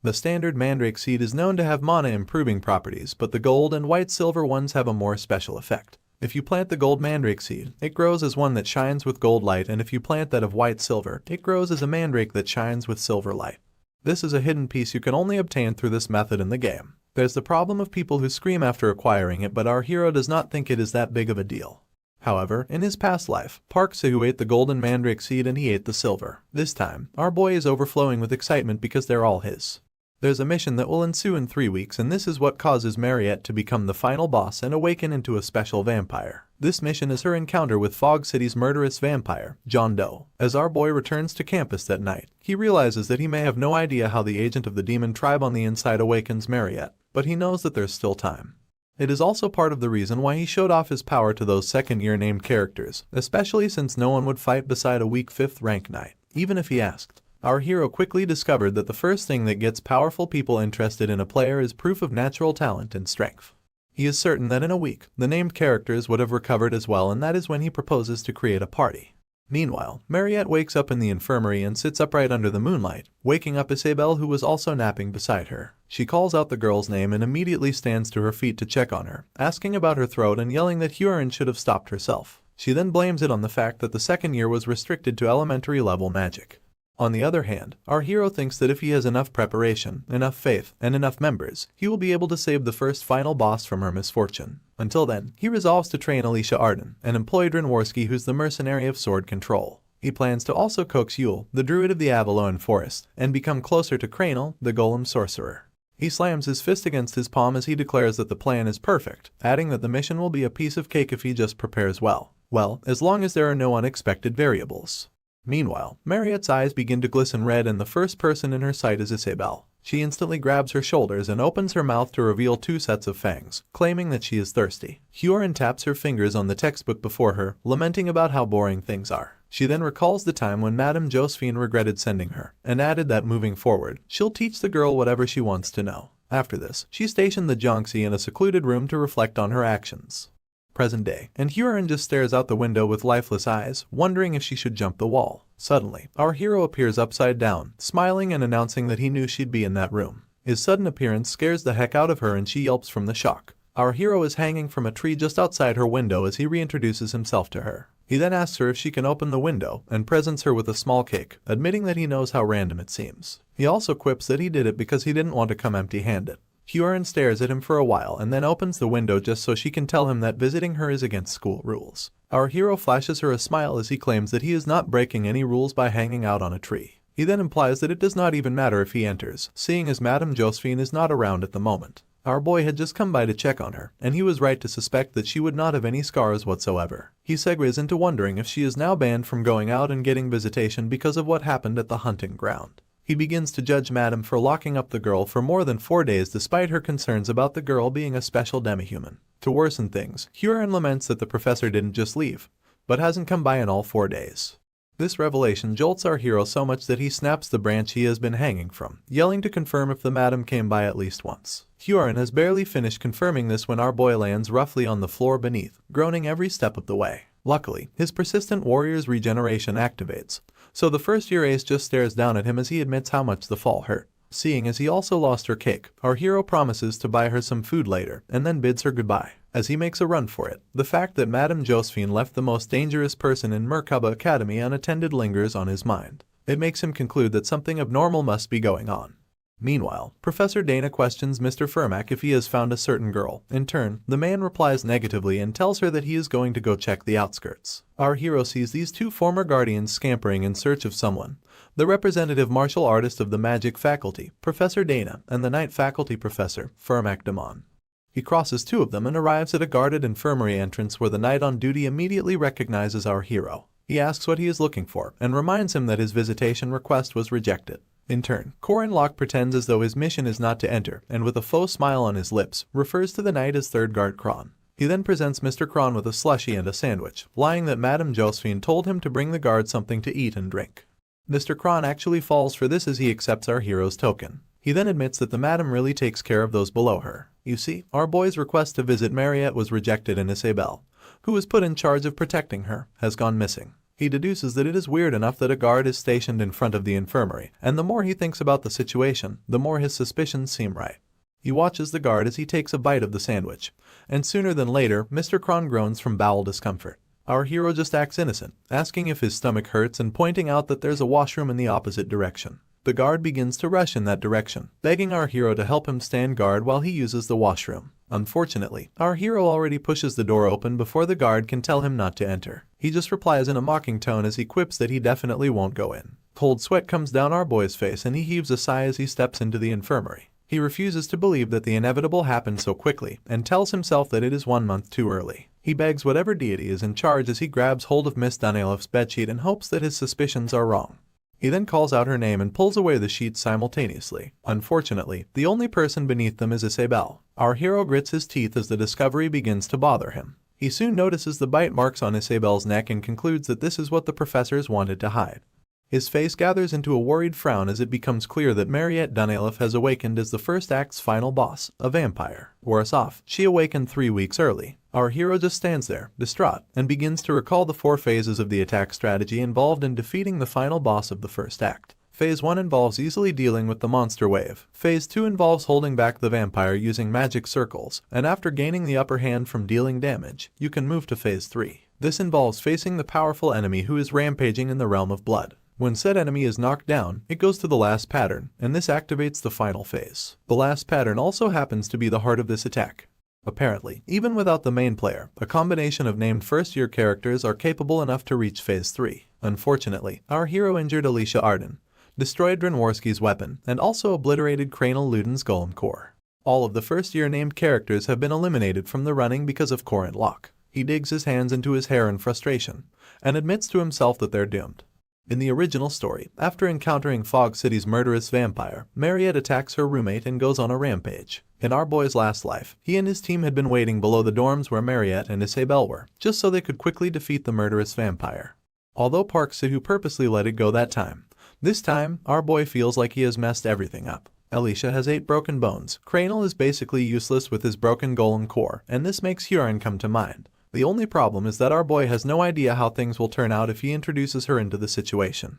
The standard mandrake seed is known to have mana improving properties, but the gold and white silver ones have a more special effect. If you plant the gold mandrake seed, it grows as one that shines with gold light, and if you plant that of white silver, it grows as a mandrake that shines with silver light. This is a hidden piece you can only obtain through this method in the game. There's the problem of people who scream after acquiring it, but our hero does not think it is that big of a deal. However, in his past life, Sahu ate the golden mandrake seed and he ate the silver. This time, our boy is overflowing with excitement because they're all his. There's a mission that will ensue in 3 weeks, and this is what causes Mariette to become the final boss and awaken into a special vampire. This mission is her encounter with Fog City's murderous vampire, John Doe. As our boy returns to campus that night, he realizes that he may have no idea how the agent of the demon tribe on the inside awakens Mariette, but he knows that there's still time. It is also part of the reason why he showed off his power to those second-year named characters, especially since no one would fight beside a weak 5th rank knight, even if he asked. Our hero quickly discovered that the first thing that gets powerful people interested in a player is proof of natural talent and strength. He is certain that in a week, the named characters would have recovered as well, and that is when he proposes to create a party. Meanwhile, Mariette wakes up in the infirmary and sits upright under the moonlight, waking up Isabelle, who was also napping beside her. She calls out the girl's name and immediately stands to her feet to check on her, asking about her throat and yelling that Huron should have stopped herself. She then blames it on the fact that the second year was restricted to elementary level magic. On the other hand, our hero thinks that if he has enough preparation, enough faith, and enough members, he will be able to save the first final boss from her misfortune. Until then, he resolves to train Alicia Arden and employ Drenworski, who's the mercenary of sword control. He plans to also coax Yule, the druid of the Avalon Forest, and become closer to Cranel, the golem sorcerer. He slams his fist against his palm as he declares that the plan is perfect, adding that the mission will be a piece of cake if he just prepares well. Well, as long as there are no unexpected variables. Meanwhile, Mariette's eyes begin to glisten red and the first person in her sight is Isabelle. She instantly grabs her shoulders and opens her mouth to reveal 2 sets of fangs, claiming that she is thirsty. Huron taps her fingers on the textbook before her, lamenting about how boring things are. She then recalls the time when Madame Josephine regretted sending her, and added that moving forward, she'll teach the girl whatever she wants to know. After this, she stationed the Jonxie in a secluded room to reflect on her actions. Present day, and Huron just stares out the window with lifeless eyes, wondering if she should jump the wall. Suddenly, our hero appears upside down, smiling and announcing that he knew she'd be in that room. His sudden appearance scares the heck out of her and she yelps from the shock. Our hero is hanging from a tree just outside her window as he reintroduces himself to her. He then asks her if she can open the window and presents her with a small cake, admitting that he knows how random it seems. He also quips that he did it because he didn't want to come empty-handed. Huron stares at him for a while and then opens the window just so she can tell him that visiting her is against school rules. Our hero flashes her a smile as he claims that he is not breaking any rules by hanging out on a tree. He then implies that it does not even matter if he enters, seeing as Madame Josephine is not around at the moment. Our boy had just come by to check on her, and he was right to suspect that she would not have any scars whatsoever. He segues into wondering if she is now banned from going out and getting visitation because of what happened at the hunting ground. He begins to judge Madame for locking up the girl for more than 4 days despite her concerns about the girl being a special demi-human. To worsen things, Huron laments that the professor didn't just leave, but hasn't come by in all 4 days. This revelation jolts our hero so much that he snaps the branch he has been hanging from, yelling to confirm if the madam came by at least once. Huron has barely finished confirming this when our boy lands roughly on the floor beneath, groaning every step of the way. Luckily, his persistent warrior's regeneration activates, so the first-year ace just stares down at him as he admits how much the fall hurt. Seeing as he also lost her cake, our hero promises to buy her some food later and then bids her goodbye. As he makes a run for it, the fact that Madame Josephine left the most dangerous person in Merkaba Academy unattended lingers on his mind. It makes him conclude that something abnormal must be going on. Meanwhile, Professor Dana questions Mr. Fermac if he has found a certain girl. In turn, the man replies negatively and tells her that he is going to go check the outskirts. Our hero sees these two former guardians scampering in search of someone, the representative martial artist of the magic faculty, Professor Dana, and the night faculty professor, Fermac Damon. He crosses two of them and arrives at a guarded infirmary entrance where the knight on duty immediately recognizes our hero. He asks what he is looking for and reminds him that his visitation request was rejected. In turn, Corin Locke pretends as though his mission is not to enter and with a faux smile on his lips, refers to the knight as third guard Kron. He then presents Mr. Kron with a slushie and a sandwich, lying that Madame Josephine told him to bring the guard something to eat and drink. Mr. Kron actually falls for this as he accepts our hero's token. He then admits that the madam really takes care of those below her. You see, our boy's request to visit Mariette was rejected and Isabelle, who was put in charge of protecting her, has gone missing. He deduces that it is weird enough that a guard is stationed in front of the infirmary, and the more he thinks about the situation, the more his suspicions seem right. He watches the guard as he takes a bite of the sandwich, and sooner than later, Mr. Kron groans from bowel discomfort. Our hero just acts innocent, asking if his stomach hurts and pointing out that there's a washroom in the opposite direction. The guard begins to rush in that direction, begging our hero to help him stand guard while he uses the washroom. Unfortunately, our hero already pushes the door open before the guard can tell him not to enter. He just replies in a mocking tone as he quips that he definitely won't go in. Cold sweat comes down our boy's face and he heaves a sigh as he steps into the infirmary. He refuses to believe that the inevitable happened so quickly and tells himself that it is 1 month too early. He begs whatever deity is in charge as he grabs hold of Miss Dunelif's bedsheet and hopes that his suspicions are wrong. He then calls out her name and pulls away the sheets simultaneously. Unfortunately, the only person beneath them is Isabelle. Our hero grits his teeth as the discovery begins to bother him. He soon notices the bite marks on Isabelle's neck and concludes that this is what the professors wanted to hide. His face gathers into a worried frown as it becomes clear that Mariette Dunelif has awakened as the first act's final boss, a vampire. Worse off, she awakened 3 weeks early. Our hero just stands there, distraught, and begins to recall the 4 phases of the attack strategy involved in defeating the final boss of the first act. Phase 1 involves easily dealing with the monster wave. Phase 2 involves holding back the vampire using magic circles, and after gaining the upper hand from dealing damage, you can move to Phase 3. This involves facing the powerful enemy who is rampaging in the realm of blood. When said enemy is knocked down, it goes to the last pattern, and this activates the final phase. The last pattern also happens to be the heart of this attack. Apparently, even without the main player, a combination of named first-year characters are capable enough to reach Phase 3. Unfortunately, our hero injured Alicia Arden, destroyed Drenworski's weapon, and also obliterated Kranal Luden's golem core. All of the first-year named characters have been eliminated from the running because of Corin Locke. He digs his hands into his hair in frustration, and admits to himself that they're doomed. In the original story, after encountering Fog City's murderous vampire, Mariette attacks her roommate and goes on a rampage. In our boy's last life, he and his team had been waiting below the dorms where Mariette and Isabelle were, just so they could quickly defeat the murderous vampire. Although Park Sahu purposely let it go that time, this time, our boy feels like he has messed everything up. Alicia has 8 broken bones, Kranal is basically useless with his broken golem core, and this makes Huron come to mind. The only problem is that our boy has no idea how things will turn out if he introduces her into the situation.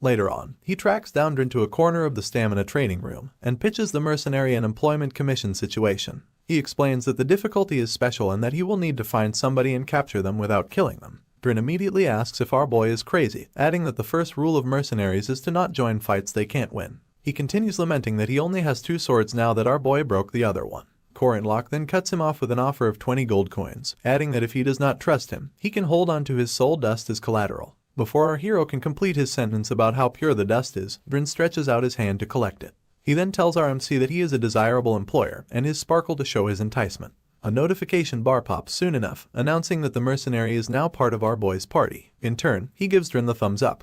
Later on, he tracks down into a corner of the stamina training room and pitches the mercenary and employment commission situation. He explains that the difficulty is special and that he will need to find somebody and capture them without killing them. Drin immediately asks if our boy is crazy, adding that the first rule of mercenaries is to not join fights they can't win. He continues lamenting that he only has 2 swords now that our boy broke the other one. Corin Locke then cuts him off with an offer of 20 gold coins, adding that if he does not trust him, he can hold on to his soul dust as collateral. Before our hero can complete his sentence about how pure the dust is, Drin stretches out his hand to collect it. He then tells our MC that he is a desirable employer and his sparkle to show his enticement. A notification bar pops soon enough, announcing that the mercenary is now part of our boy's party. In turn, he gives Drin the thumbs up.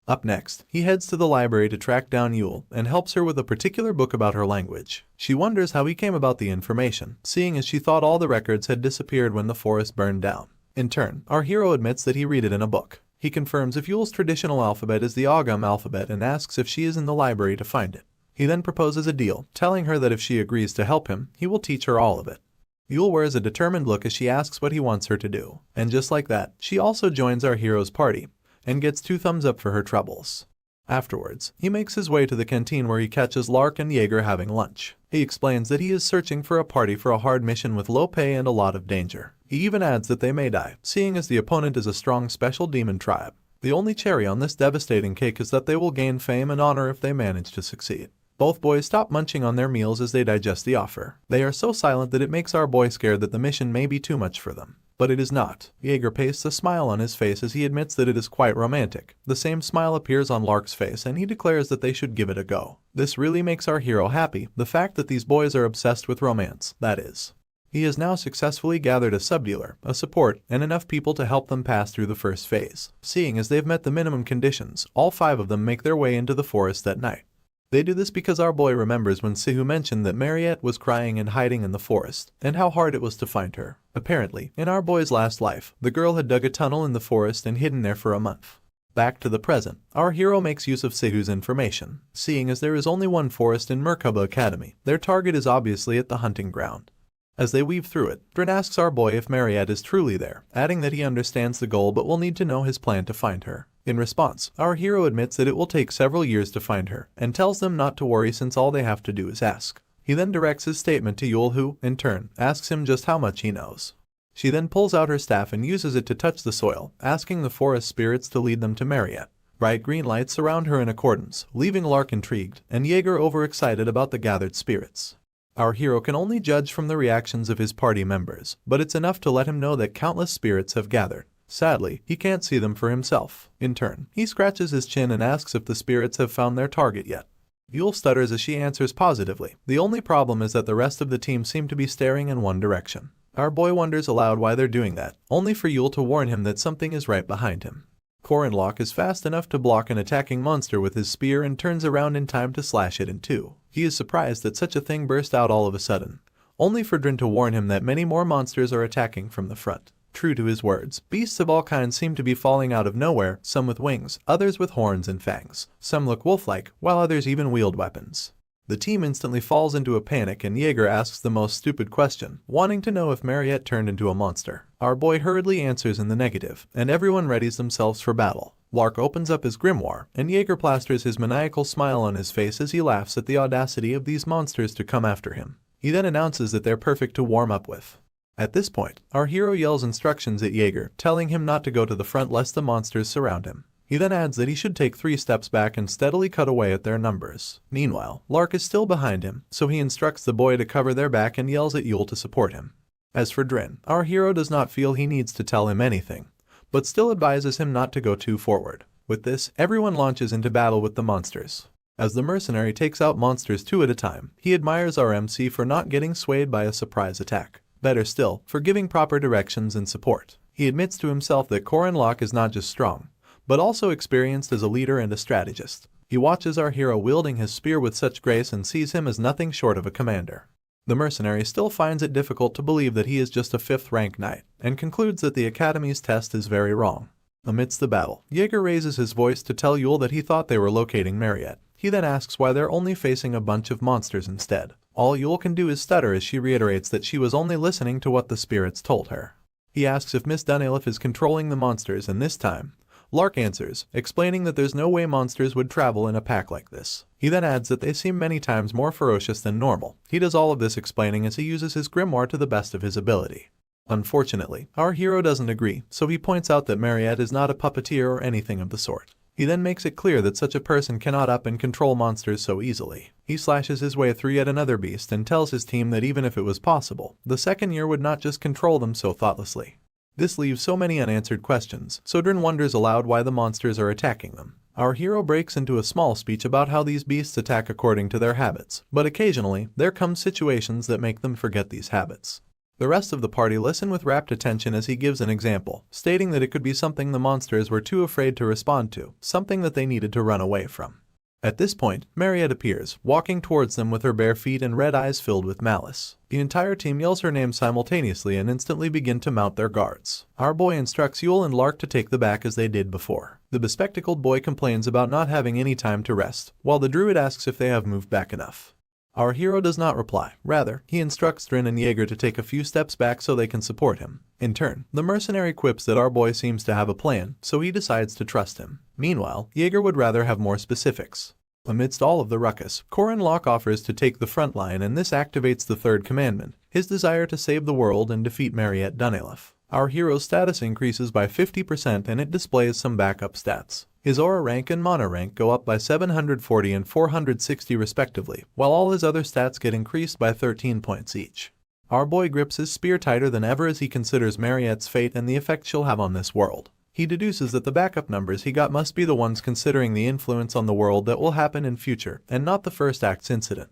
Up next, he heads to the library to track down Yule and helps her with a particular book about her language. She wonders how he came about the information, seeing as she thought all the records had disappeared when the forest burned down. In turn, our hero admits that he read it in a book. He confirms if Yule's traditional alphabet is the Ogham alphabet and asks if she is in the library to find it. He then proposes a deal, telling her that if she agrees to help him, he will teach her all of it. Yule wears a determined look as she asks what he wants her to do, and just like that, she also joins our hero's party and gets 2 thumbs up for her troubles. Afterwards, he makes his way to the canteen where he catches Lark and Jaeger having lunch. He explains that he is searching for a party for a hard mission with low pay and a lot of danger. He even adds that they may die, seeing as the opponent is a strong special demon tribe. The only cherry on this devastating cake is that they will gain fame and honor if they manage to succeed. Both boys stop munching on their meals as they digest the offer. They are so silent that it makes our boy scared that the mission may be too much for them. But it is not. Jaeger pastes a smile on his face as he admits that it is quite romantic. The same smile appears on Lark's face and he declares that they should give it a go. This really makes our hero happy, the fact that these boys are obsessed with romance, that is. He has now successfully gathered a subdealer, a support, and enough people to help them pass through the first phase. Seeing as they've met the minimum conditions, all 5 of them make their way into the forest that night. They do this because our boy remembers when Sahu mentioned that Mariette was crying and hiding in the forest, and how hard it was to find her. Apparently, in our boy's last life, the girl had dug a tunnel in the forest and hidden there for a month. Back to the present, our hero makes use of Sahu's information. Seeing as there is only one forest in Merkaba Academy, their target is obviously at the hunting ground. As they weave through it, Drin asks our boy if Mariette is truly there, adding that he understands the goal but will need to know his plan to find her. In response, our hero admits that it will take several years to find her, and tells them not to worry since all they have to do is ask. He then directs his statement to Yule who, in turn, asks him just how much he knows. She then pulls out her staff and uses it to touch the soil, asking the forest spirits to lead them to Mariette. Bright green lights surround her in accordance, leaving Lark intrigued, and Jaeger overexcited about the gathered spirits. Our hero can only judge from the reactions of his party members, but it's enough to let him know that countless spirits have gathered. Sadly, he can't see them for himself. In turn, he scratches his chin and asks if the spirits have found their target yet. Yule stutters as she answers positively. The only problem is that the rest of the team seem to be staring in one direction. Our boy wonders aloud why they're doing that, only for Yule to warn him that something is right behind him. Corinlock is fast enough to block an attacking monster with his spear and turns around in time to slash it in 2. He is surprised that such a thing burst out all of a sudden, only for Drin to warn him that many more monsters are attacking from the front. True to his words, beasts of all kinds seem to be falling out of nowhere, some with wings, others with horns and fangs. Some look wolf-like, while others even wield weapons. The team instantly falls into a panic and Jaeger asks the most stupid question, wanting to know if Mariette turned into a monster. Our boy hurriedly answers in the negative, and everyone readies themselves for battle. Lark opens up his grimoire, and Jaeger plasters his maniacal smile on his face as he laughs at the audacity of these monsters to come after him. He then announces that they're perfect to warm up with. At this point, our hero yells instructions at Jaeger, telling him not to go to the front lest the monsters surround him. He then adds that he should take 3 steps back and steadily cut away at their numbers. Meanwhile, Lark is still behind him, so he instructs the boy to cover their back and yells at Yule to support him. As for Drin, our hero does not feel he needs to tell him anything, but still advises him not to go too forward. With this, everyone launches into battle with the monsters. As the mercenary takes out monsters 2 at a time, he admires our MC for not getting swayed by a surprise attack. Better still, for giving proper directions and support. He admits to himself that Corinlock is not just strong, but also experienced as a leader and a strategist. He watches our hero wielding his spear with such grace and sees him as nothing short of a commander. The mercenary still finds it difficult to believe that he is just a 5th rank knight, and concludes that the Academy's test is very wrong. Amidst the battle, Jaeger raises his voice to tell Yule that he thought they were locating Mariette. He then asks why they're only facing a bunch of monsters instead. All Yule can do is stutter as she reiterates that she was only listening to what the spirits told her. He asks if Miss Dunelif is controlling the monsters, and this time, Lark answers, explaining that there's no way monsters would travel in a pack like this. He then adds that they seem many times more ferocious than normal. He does all of this explaining as he uses his grimoire to the best of his ability. Unfortunately, our hero doesn't agree, so he points out that Mariette is not a puppeteer or anything of the sort. He then makes it clear that such a person cannot up and control monsters so easily. He slashes his way through yet another beast and tells his team that even if it was possible, the second year would not just control them so thoughtlessly. This leaves so many unanswered questions, so Drin wonders aloud why the monsters are attacking them. Our hero breaks into a small speech about how these beasts attack according to their habits, but occasionally, there come situations that make them forget these habits. The rest of the party listen with rapt attention as he gives an example, stating that it could be something the monsters were too afraid to respond to, something that they needed to run away from. At this point, Mariette appears, walking towards them with her bare feet and red eyes filled with malice. The entire team yells her name simultaneously and instantly begin to mount their guards. Our boy instructs Yule and Lark to take the back as they did before. The bespectacled boy complains about not having any time to rest, while the druid asks if they have moved back enough. Our hero does not reply. Rather, he instructs Drin and Jaeger to take a few steps back so they can support him. In turn, the mercenary quips that our boy seems to have a plan, so he decides to trust him. Meanwhile, Jaeger would rather have more specifics. Amidst all of the ruckus, Corin Locke offers to take the front line, and this activates the third commandment, his desire to save the world and defeat Mariette Dunelef. Our hero's status increases by 50% and it displays some backup stats. His aura rank and mana rank go up by 740 and 460 respectively, while all his other stats get increased by 13 points each. Our boy grips his spear tighter than ever as he considers Mariette's fate and the effect she'll have on this world. He deduces that the backup numbers he got must be the ones considering the influence on the world that will happen in future, and not the first act's incident.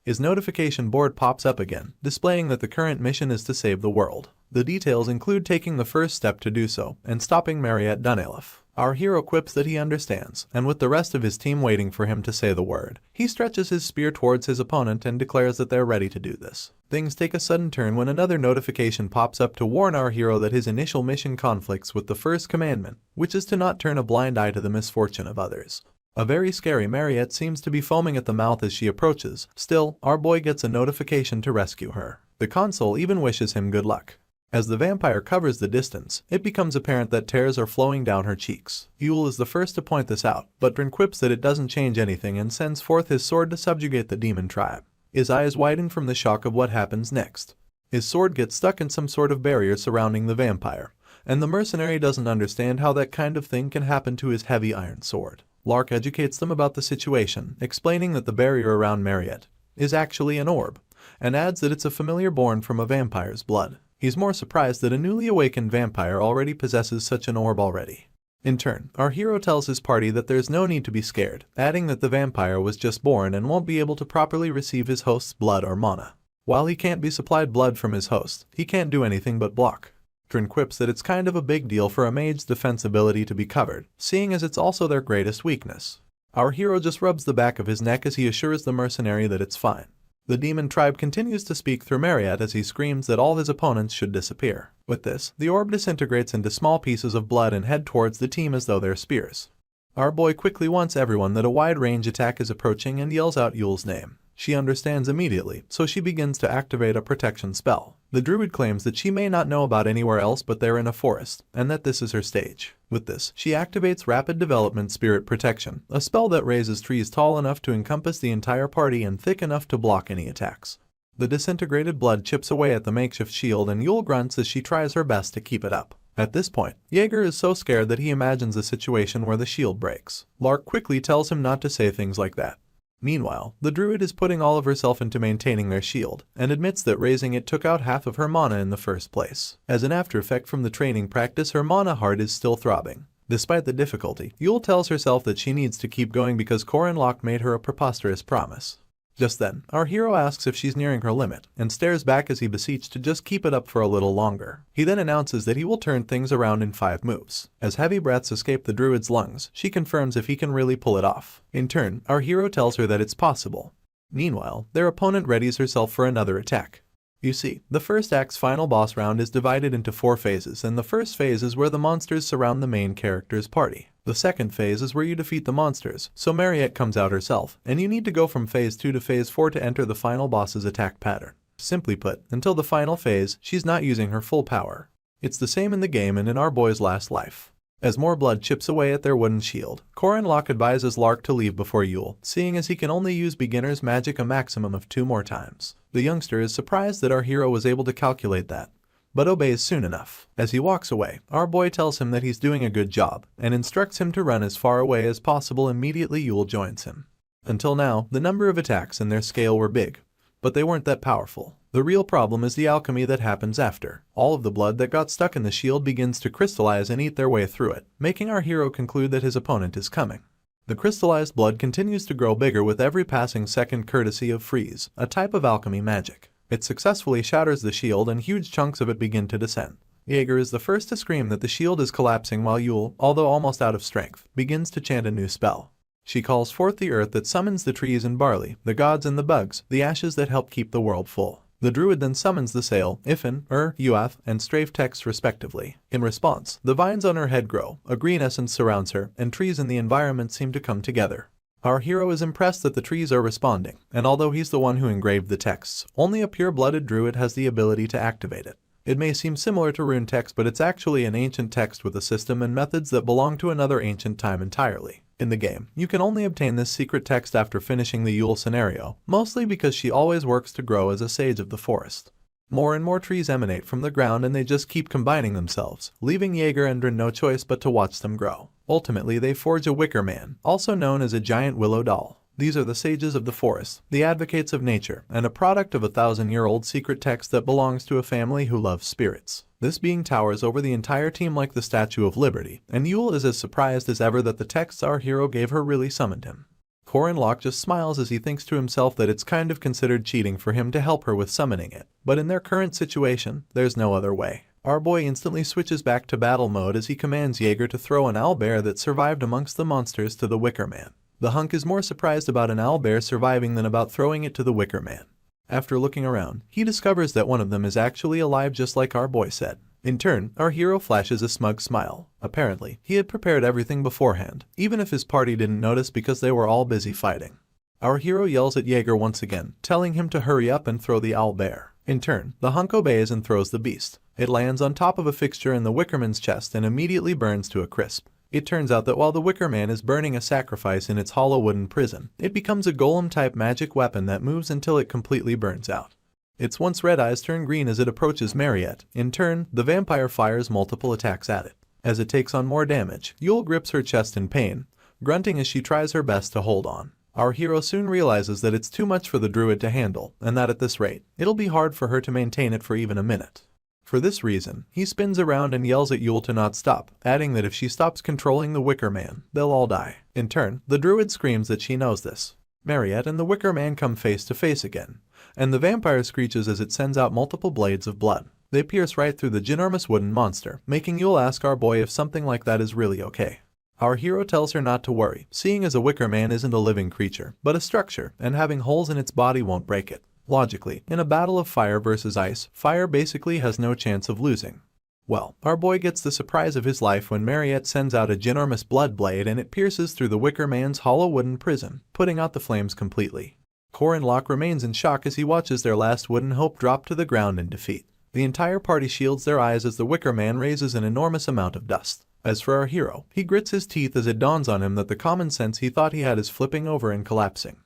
His notification board pops up again, displaying that the current mission is to save the world. The details include taking the first step to do so, and stopping Mariette Dunelef. Our hero quips that he understands, and with the rest of his team waiting for him to say the word, he stretches his spear towards his opponent and declares that they're ready to do this. Things take a sudden turn when another notification pops up to warn our hero that his initial mission conflicts with the first commandment, which is to not turn a blind eye to the misfortune of others. A very scary Mariette seems to be foaming at the mouth as she approaches. Still, our boy gets a notification to rescue her. The console even wishes him good luck. As the vampire covers the distance, it becomes apparent that tears are flowing down her cheeks. Yule is the first to point this out, but Drin quips that it doesn't change anything and sends forth his sword to subjugate the demon tribe. His eyes widen from the shock of what happens next. His sword gets stuck in some sort of barrier surrounding the vampire, and the mercenary doesn't understand how that kind of thing can happen to his heavy iron sword. Lark educates them about the situation, explaining that the barrier around Mariette is actually an orb, and adds that it's a familiar born from a vampire's blood. He's more surprised that a newly awakened vampire already possesses such an orb already. In turn, our hero tells his party that there's no need to be scared, adding that the vampire was just born and won't be able to properly receive his host's blood or mana. While he can't be supplied blood from his host, he can't do anything but block. Drin quips that it's kind of a big deal for a mage's defense ability to be covered, seeing as it's also their greatest weakness. Our hero just rubs the back of his neck as he assures the mercenary that it's fine. The demon tribe continues to speak through Mariette as he screams that all his opponents should disappear. With this, the orb disintegrates into small pieces of blood and head towards the team as though they're spears. Our boy quickly warns everyone that a wide-range attack is approaching and yells out Yule's name. She understands immediately, so she begins to activate a protection spell. The druid claims that she may not know about anywhere else but they're in a forest, and that this is her stage. With this, she activates Rapid Development Spirit Protection, a spell that raises trees tall enough to encompass the entire party and thick enough to block any attacks. The disintegrated blood chips away at the makeshift shield and Yule grunts as she tries her best to keep it up. At this point, Jaeger is so scared that he imagines a situation where the shield breaks. Lark quickly tells him not to say things like that. Meanwhile, the druid is putting all of herself into maintaining their shield, and admits that raising it took out half of her mana in the first place. As an after effect from the training practice, her mana heart is still throbbing. Despite the difficulty, Yule tells herself that she needs to keep going because Corin Locke made her a preposterous promise. Just then, our hero asks if she's nearing her limit, and stares back as he beseeches to just keep it up for a little longer. He then announces that he will turn things around in 5 moves. As heavy breaths escape the druid's lungs, she confirms if he can really pull it off. In turn, our hero tells her that it's possible. Meanwhile, their opponent readies herself for another attack. You see, the first act's final boss round is divided into 4 phases, and the first phase is where the monsters surround the main character's party. The second phase is where you defeat the monsters, so Mariette comes out herself, and you need to go from phase 2 to phase 4 to enter the final boss's attack pattern. Simply put, until the final phase, she's not using her full power. It's the same in the game and in our boy's last life. As more blood chips away at their wooden shield, Corin Locke advises Lark to leave before Yule, seeing as he can only use beginner's magic a maximum of 2 more times. The youngster is surprised that our hero was able to calculate that, but obeys soon enough. As he walks away, our boy tells him that he's doing a good job, and instructs him to run as far away as possible. Immediately Yule joins him. Until now, the number of attacks and their scale were big, but they weren't that powerful. The real problem is the alchemy that happens after. All of the blood that got stuck in the shield begins to crystallize and eat their way through it, making our hero conclude that his opponent is coming. The crystallized blood continues to grow bigger with every passing second courtesy of freeze, a type of alchemy magic. It successfully shatters the shield and huge chunks of it begin to descend. Jaeger is the first to scream that the shield is collapsing while Yule, although almost out of strength, begins to chant a new spell. She calls forth the earth that summons the trees and barley, the gods and the bugs, the ashes that help keep the world full. The druid then summons the sail, Ifin, Uath, and Strafe text respectively. In response, the vines on her head grow, a green essence surrounds her, and trees in the environment seem to come together. Our hero is impressed that the trees are responding, and although he's the one who engraved the texts, only a pure-blooded druid has the ability to activate it. It may seem similar to rune text, but it's actually an ancient text with a system and methods that belong to another ancient time entirely. In the game, you can only obtain this secret text after finishing the Yule scenario, mostly because she always works to grow as a sage of the forest. More and more trees emanate from the ground and they just keep combining themselves, leaving Jaeger and Drin no choice but to watch them grow. Ultimately, they forge a wicker man, also known as a giant willow doll. These are the sages of the forest, the advocates of nature, and a product of a 1,000-year-old secret text that belongs to a family who loves spirits. This being towers over the entire team like the Statue of Liberty, and Yule is as surprised as ever that the texts our hero gave her really summoned him. Corin Locke just smiles as he thinks to himself that it's kind of considered cheating for him to help her with summoning it, but in their current situation, there's no other way. Our boy instantly switches back to battle mode as he commands Jaeger to throw an owlbear that survived amongst the monsters to the Wicker Man. The hunk is more surprised about an owlbear surviving than about throwing it to the Wicker Man. After looking around, he discovers that one of them is actually alive just like our boy said. In turn, our hero flashes a smug smile. Apparently, he had prepared everything beforehand, even if his party didn't notice because they were all busy fighting. Our hero yells at Jaeger once again, telling him to hurry up and throw the owlbear. In turn, the hunk obeys and throws the beast. It lands on top of a fixture in the Wickerman's chest and immediately burns to a crisp. It turns out that while the Wicker Man is burning a sacrifice in its hollow wooden prison, it becomes a golem-type magic weapon that moves until it completely burns out. Its once red eyes turn green as it approaches Mariette. In turn, the vampire fires multiple attacks at it. As it takes on more damage, Yule grips her chest in pain, grunting as she tries her best to hold on. Our hero soon realizes that it's too much for the druid to handle, and that at this rate, it'll be hard for her to maintain it for even a minute. For this reason, he spins around and yells at Yule to not stop, adding that if she stops controlling the Wicker Man, they'll all die. In turn, the druid screams that she knows this. Mariette and the Wicker Man come face to face again, and the vampire screeches as it sends out multiple blades of blood. They pierce right through the ginormous wooden monster, making Yule ask our boy if something like that is really okay. Our hero tells her not to worry, seeing as a Wicker Man isn't a living creature, but a structure, and having holes in its body won't break it. Logically, in a battle of fire versus ice, fire basically has no chance of losing. Well, our boy gets the surprise of his life when Mariette sends out a ginormous blood blade and it pierces through the Wicker Man's hollow wooden prison, putting out the flames completely. Corin Locke remains in shock as he watches their last wooden hope drop to the ground in defeat. The entire party shields their eyes as the Wicker Man raises an enormous amount of dust. As for our hero, he grits his teeth as it dawns on him that the common sense he thought he had is flipping over and collapsing.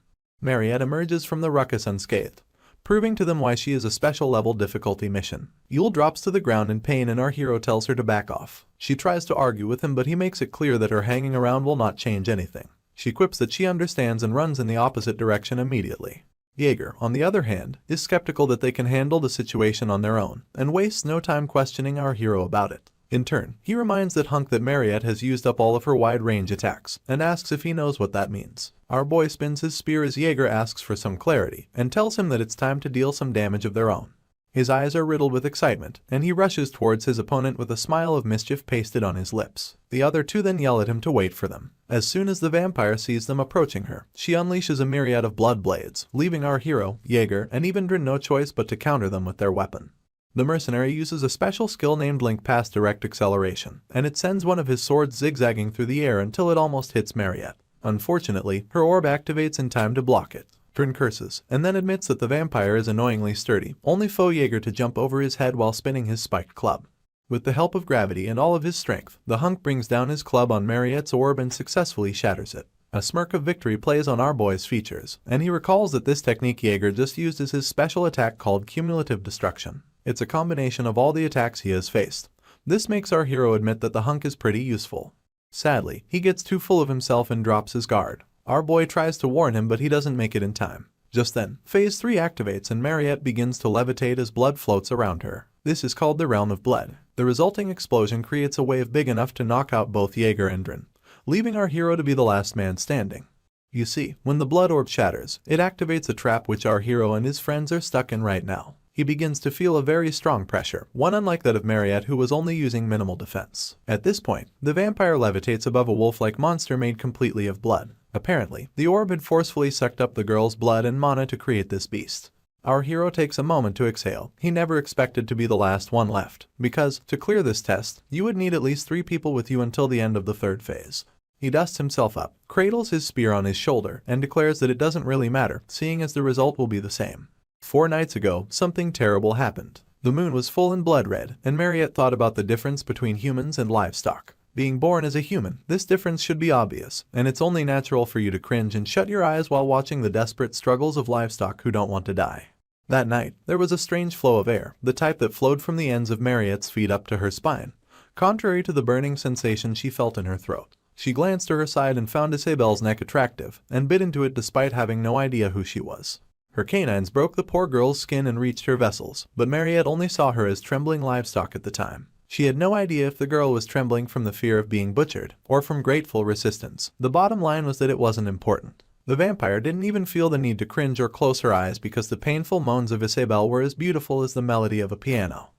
Mariette emerges from the ruckus unscathed, proving to them why she is a special level difficulty mission. Yule drops to the ground in pain and our hero tells her to back off. She tries to argue with him but he makes it clear that her hanging around will not change anything. She quips that she understands and runs in the opposite direction immediately. Jaeger, on the other hand, is skeptical that they can handle the situation on their own, and wastes no time questioning our hero about it. In turn, he reminds that hunk that Mariette has used up all of her wide-range attacks, and asks if he knows what that means. Our boy spins his spear as Jaeger asks for some clarity, and tells him that it's time to deal some damage of their own. His eyes are riddled with excitement, and he rushes towards his opponent with a smile of mischief pasted on his lips. The other two then yell at him to wait for them. As soon as the vampire sees them approaching her, she unleashes a myriad of blood blades, leaving our hero, Jaeger, and even Drin no choice but to counter them with their weapon. The mercenary uses a special skill named Link Pass Direct Acceleration, and it sends one of his swords zigzagging through the air until it almost hits Mariette. Unfortunately, her orb activates in time to block it. Drin curses, and then admits that the vampire is annoyingly sturdy, only for Jaeger to jump over his head while spinning his spiked club. With the help of gravity and all of his strength, the hunk brings down his club on Mariette's orb and successfully shatters it. A smirk of victory plays on our boy's features, and he recalls that this technique Jaeger just used as his special attack called Cumulative Destruction. It's a combination of all the attacks he has faced. This makes our hero admit that the hunk is pretty useful. Sadly, he gets too full of himself and drops his guard. Our boy tries to warn him but he doesn't make it in time. Just then, Phase 3 activates and Mariette begins to levitate as blood floats around her. This is called the Realm of Blood. The resulting explosion creates a wave big enough to knock out both Jaeger and Drin, leaving our hero to be the last man standing. You see, when the blood orb shatters, it activates a trap which our hero and his friends are stuck in right now. He begins to feel a very strong pressure, one unlike that of Mariette, who was only using minimal defense. At this point, the vampire levitates above a wolf-like monster made completely of blood. Apparently, the orb had forcefully sucked up the girl's blood and mana to create this beast. Our hero takes a moment to exhale. He never expected to be the last one left, because, to clear this test, you would need at least 3 people with you until the end of the 3rd phase. He dusts himself up, cradles his spear on his shoulder, and declares that it doesn't really matter, seeing as the result will be the same. 4 nights ago, something terrible happened. The moon was full and blood red, and Mariette thought about the difference between humans and livestock. Being born as a human, this difference should be obvious, and it's only natural for you to cringe and shut your eyes while watching the desperate struggles of livestock who don't want to die. That night, there was a strange flow of air, the type that flowed from the ends of Mariette's feet up to her spine, contrary to the burning sensation she felt in her throat. She glanced to her side and found Isabelle's neck attractive, and bit into it despite having no idea who she was. Her canines broke the poor girl's skin and reached her vessels, but Mariette only saw her as trembling livestock at the time. She had no idea if the girl was trembling from the fear of being butchered, or from grateful resistance. The bottom line was that it wasn't important. The vampire didn't even feel the need to cringe or close her eyes because the painful moans of Isabelle were as beautiful as the melody of a piano.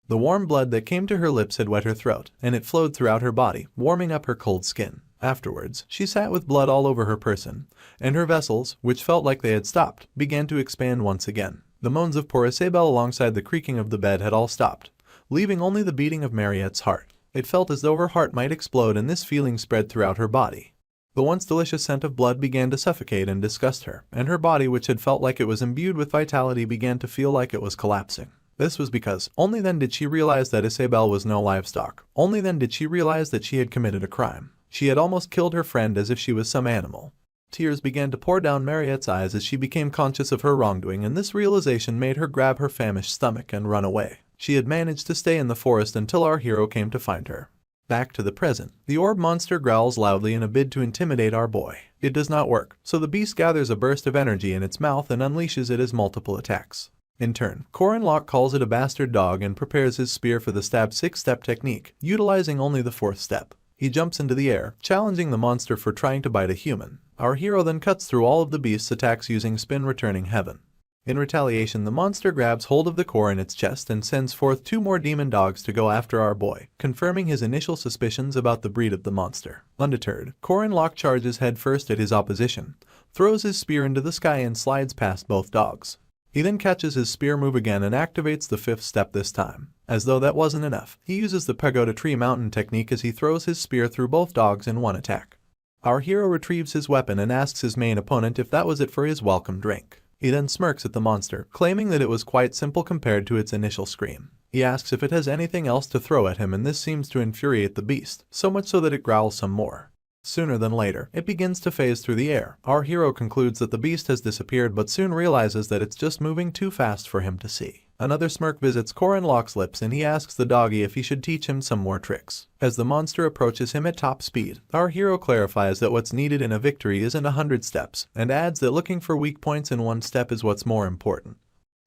The warm blood that came to her lips had wet her throat, and it flowed throughout her body, warming up her cold skin. Afterwards, she sat with blood all over her person, and her vessels, which felt like they had stopped, began to expand once again. The moans of poor Isabelle alongside the creaking of the bed had all stopped, leaving only the beating of Mariette's heart. It felt as though her heart might explode, and this feeling spread throughout her body. The once delicious scent of blood began to suffocate and disgust her, and her body, which had felt like it was imbued with vitality, began to feel like it was collapsing. This was because only then did she realize that Isabelle was no livestock. Only then did she realize that she had committed a crime. She had almost killed her friend as if she was some animal. Tears began to pour down Mariette's eyes as she became conscious of her wrongdoing, and this realization made her grab her famished stomach and run away. She had managed to stay in the forest until our hero came to find her. Back to the present, the orb monster growls loudly in a bid to intimidate our boy. It does not work, so the beast gathers a burst of energy in its mouth and unleashes it as multiple attacks. In turn, Corin Locke calls it a bastard dog and prepares his spear for the stab 6-step technique, utilizing only the 4th step. He jumps into the air, challenging the monster for trying to bite a human. Our hero then cuts through all of the beast's attacks using spin, returning heaven. In retaliation, the monster grabs hold of the core in its chest and sends forth 2 more demon dogs to go after our boy, confirming his initial suspicions about the breed of the monster. Undeterred, Corin Locke charges headfirst at his opposition, throws his spear into the sky and slides past both dogs. He then catches his spear move again and activates the 5th step this time. As though that wasn't enough, he uses the pagoda tree mountain technique as he throws his spear through both dogs in one attack. Our hero retrieves his weapon and asks his main opponent if that was it for his welcome drink. He then smirks at the monster, claiming that it was quite simple compared to its initial scream. He asks if it has anything else to throw at him, and this seems to infuriate the beast, so much so that it growls some more. Sooner than later, it begins to phase through the air. Our hero concludes that the beast has disappeared, but soon realizes that it's just moving too fast for him to see. Another smirk visits Corin Locke's lips, and he asks the doggy if he should teach him some more tricks. As the monster approaches him at top speed, our hero clarifies that what's needed in a victory isn't 100 steps, and adds that looking for weak points in 1 step is what's more important.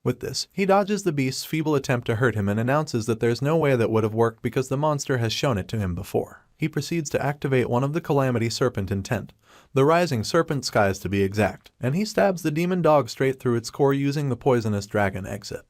With this, he dodges the beast's feeble attempt to hurt him and announces that there's no way that would have worked because the monster has shown it to him before. He proceeds to activate one of the Calamity Serpent intent, the Rising Serpent Skies to be exact, and he stabs the demon dog straight through its core using the Poisonous Dragon exit.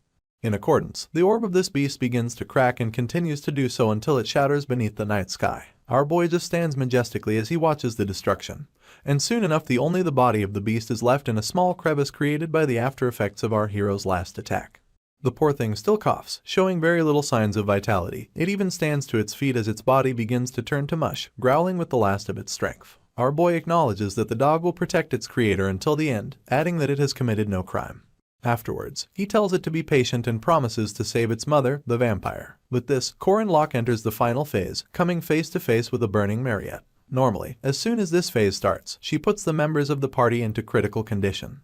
In accordance, the orb of this beast begins to crack and continues to do so until it shatters beneath the night sky. Our boy just stands majestically as he watches the destruction, and soon enough only the body of the beast is left in a small crevice created by the after effects of our hero's last attack. The poor thing still coughs, showing very little signs of vitality. It even stands to its feet as its body begins to turn to mush, growling with the last of its strength. Our boy acknowledges that the dog will protect its creator until the end, adding that it has committed no crime. Afterwards, he tells it to be patient and promises to save its mother, the vampire. With this, Corin Locke enters the final phase, coming face to face with a burning Mariette. Normally, as soon as this phase starts, she puts the members of the party into critical condition.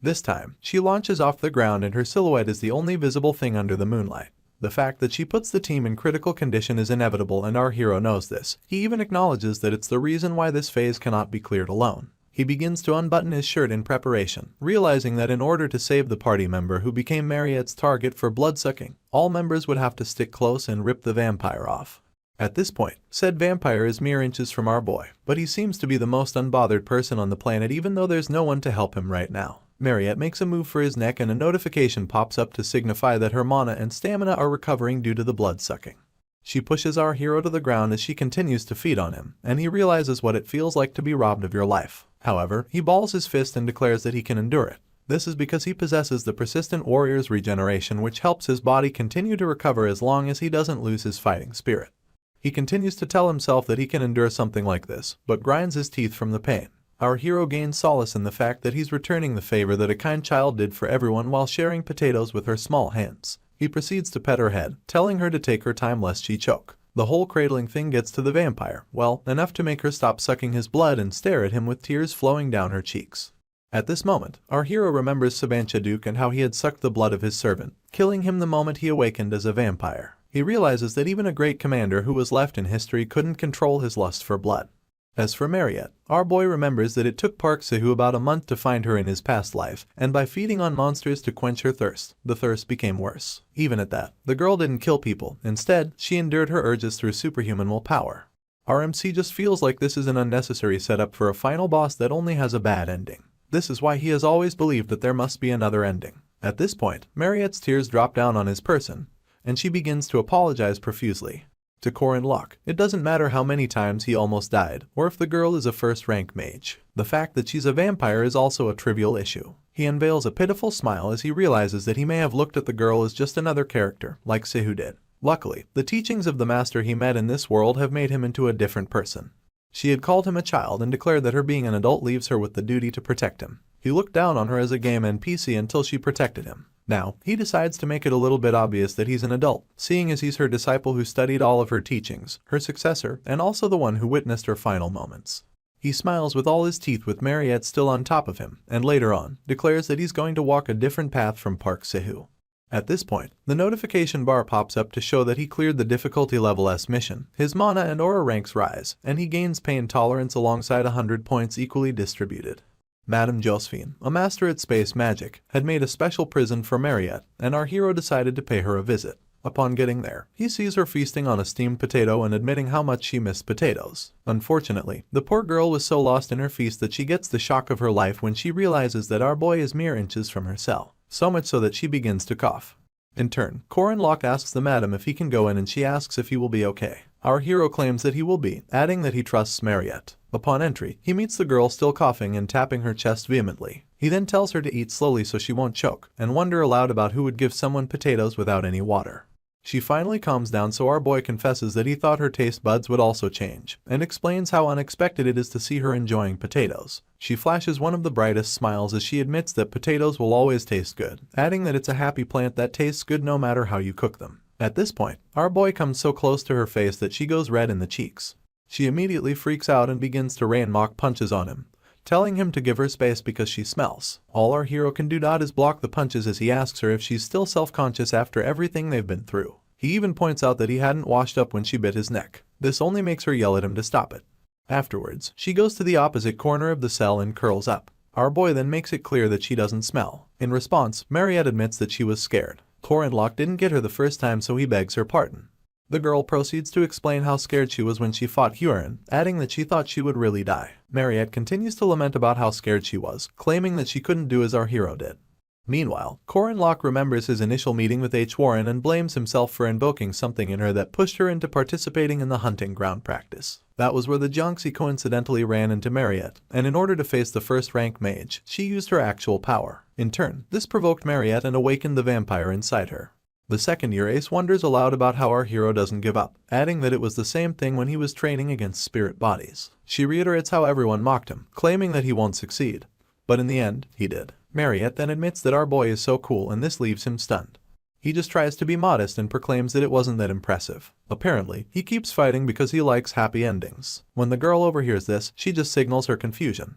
This time, she launches off the ground and her silhouette is the only visible thing under the moonlight. The fact that she puts the team in critical condition is inevitable, and our hero knows this. He even acknowledges that it's the reason why this phase cannot be cleared alone. He begins to unbutton his shirt in preparation, realizing that in order to save the party member who became Mariette's target for bloodsucking, all members would have to stick close and rip the vampire off. At this point, said vampire is mere inches from our boy, but he seems to be the most unbothered person on the planet even though there's no one to help him right now. Mariette makes a move for his neck and a notification pops up to signify that her mana and stamina are recovering due to the blood sucking. She pushes our hero to the ground as she continues to feed on him, and he realizes what it feels like to be robbed of your life. However, he balls his fist and declares that he can endure it. This is because he possesses the persistent warrior's regeneration, which helps his body continue to recover as long as he doesn't lose his fighting spirit. He continues to tell himself that he can endure something like this, but grinds his teeth from the pain. Our hero gains solace in the fact that he's returning the favor that a kind child did for everyone while sharing potatoes with her small hands. He proceeds to pet her head, telling her to take her time lest she choke. The whole cradling thing gets to the vampire, well, enough to make her stop sucking his blood and stare at him with tears flowing down her cheeks. At this moment, our hero remembers Sabancha Duke and how he had sucked the blood of his servant, killing him the moment he awakened as a vampire. He realizes that even a great commander who was left in history couldn't control his lust for blood. As for Mariette, our boy remembers that it took Park Sahu about a month to find her in his past life, and by feeding on monsters to quench her thirst, the thirst became worse. Even at that, the girl didn't kill people. Instead, she endured her urges through superhuman willpower. Our MC just feels like this is an unnecessary setup for a final boss that only has a bad ending. This is why he has always believed that there must be another ending. At this point, Mariette's tears drop down on his person, and she begins to apologize profusely. To Corin Locke, it doesn't matter how many times he almost died, or if the girl is a first-rank mage. The fact that she's a vampire is also a trivial issue. He unveils a pitiful smile as he realizes that he may have looked at the girl as just another character, like Sahu did. Luckily, the teachings of the master he met in this world have made him into a different person. She had called him a child and declared that her being an adult leaves her with the duty to protect him. He looked down on her as a game NPC until she protected him. Now, he decides to make it a little bit obvious that he's an adult, seeing as he's her disciple who studied all of her teachings, her successor, and also the one who witnessed her final moments. He smiles with all his teeth with Mariette still on top of him, and later on, declares that he's going to walk a different path from Park Sahu. At this point, the notification bar pops up to show that he cleared the difficulty level S mission. His mana and aura ranks rise, and he gains pain tolerance alongside 100 points equally distributed. Madame Josephine, a master at space magic, had made a special prison for Mariette, and our hero decided to pay her a visit. Upon getting there, he sees her feasting on a steamed potato and admitting how much she missed potatoes. Unfortunately, the poor girl was so lost in her feast that she gets the shock of her life when she realizes that our boy is mere inches from her cell, so much so that she begins to cough. In turn, Corin Locke asks the madam if he can go in and she asks if he will be okay. Our hero claims that he will be, adding that he trusts Mariette. Upon entry, he meets the girl still coughing and tapping her chest vehemently. He then tells her to eat slowly so she won't choke, and wonder aloud about who would give someone potatoes without any water. She finally calms down, so our boy confesses that he thought her taste buds would also change, and explains how unexpected it is to see her enjoying potatoes. She flashes one of the brightest smiles as she admits that potatoes will always taste good, adding that it's a happy plant that tastes good no matter how you cook them. At this point, our boy comes so close to her face that she goes red in the cheeks. She immediately freaks out and begins to rain mock punches on him, telling him to give her space because she smells. All our hero can do is block the punches as he asks her if she's still self-conscious after everything they've been through. He even points out that he hadn't washed up when she bit his neck. This only makes her yell at him to stop it. Afterwards, she goes to the opposite corner of the cell and curls up. Our boy then makes it clear that she doesn't smell. In response, Mariette admits that she was scared. Corin Locke didn't get her the first time, so he begs her pardon. The girl proceeds to explain how scared she was when she fought Huron, adding that she thought she would really die. Mariette continues to lament about how scared she was, claiming that she couldn't do as our hero did. Meanwhile, Corin Locke remembers his initial meeting with H. Warren and blames himself for invoking something in her that pushed her into participating in the hunting ground practice. That was where the Jonxi coincidentally ran into Mariette, and in order to face the first-rank mage, she used her actual power. In turn, this provoked Mariette and awakened the vampire inside her. The second year, Ace wonders aloud about how our hero doesn't give up, adding that it was the same thing when he was training against spirit bodies. She reiterates how everyone mocked him, claiming that he won't succeed. But in the end, he did. Mariette then admits that our boy is so cool, and this leaves him stunned. He just tries to be modest and proclaims that it wasn't that impressive. Apparently, he keeps fighting because he likes happy endings. When the girl overhears this, she just signals her confusion.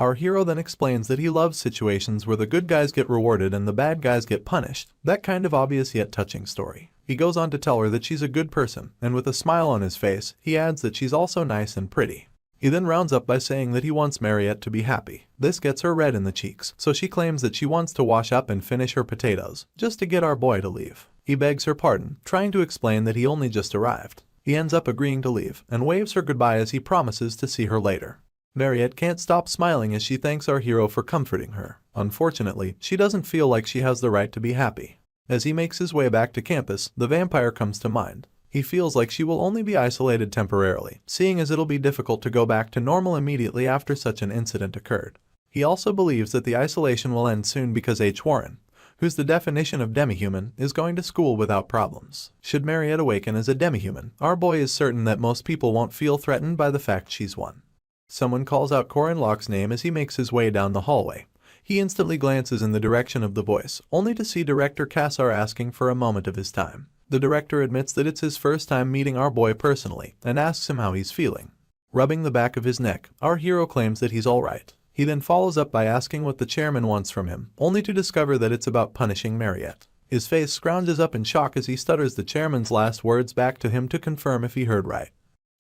Our hero then explains that he loves situations where the good guys get rewarded and the bad guys get punished. That kind of obvious yet touching story. He goes on to tell her that she's a good person, and with a smile on his face, he adds that she's also nice and pretty. He then rounds up by saying that he wants Mariette to be happy. This gets her red in the cheeks, so she claims that she wants to wash up and finish her potatoes, just to get our boy to leave. He begs her pardon, trying to explain that he only just arrived. He ends up agreeing to leave and waves her goodbye as he promises to see her later. Mariette can't stop smiling as she thanks our hero for comforting her. Unfortunately, she doesn't feel like she has the right to be happy. As he makes his way back to campus, the vampire comes to mind. He feels like she will only be isolated temporarily, seeing as it'll be difficult to go back to normal immediately after such an incident occurred. He also believes that the isolation will end soon because H. Warren, who's the definition of demi-human, is going to school without problems. Should Mariette awaken as a demi-human, our boy is certain that most people won't feel threatened by the fact she's one. Someone calls out Corin Locke's name as he makes his way down the hallway. He instantly glances in the direction of the voice, only to see Director Kassar asking for a moment of his time. The director admits that it's his first time meeting our boy personally and asks him how he's feeling. Rubbing the back of his neck, our hero claims that he's alright. He then follows up by asking what the chairman wants from him, only to discover that it's about punishing Mariette. His face scrounges up in shock as he stutters the chairman's last words back to him to confirm if he heard right.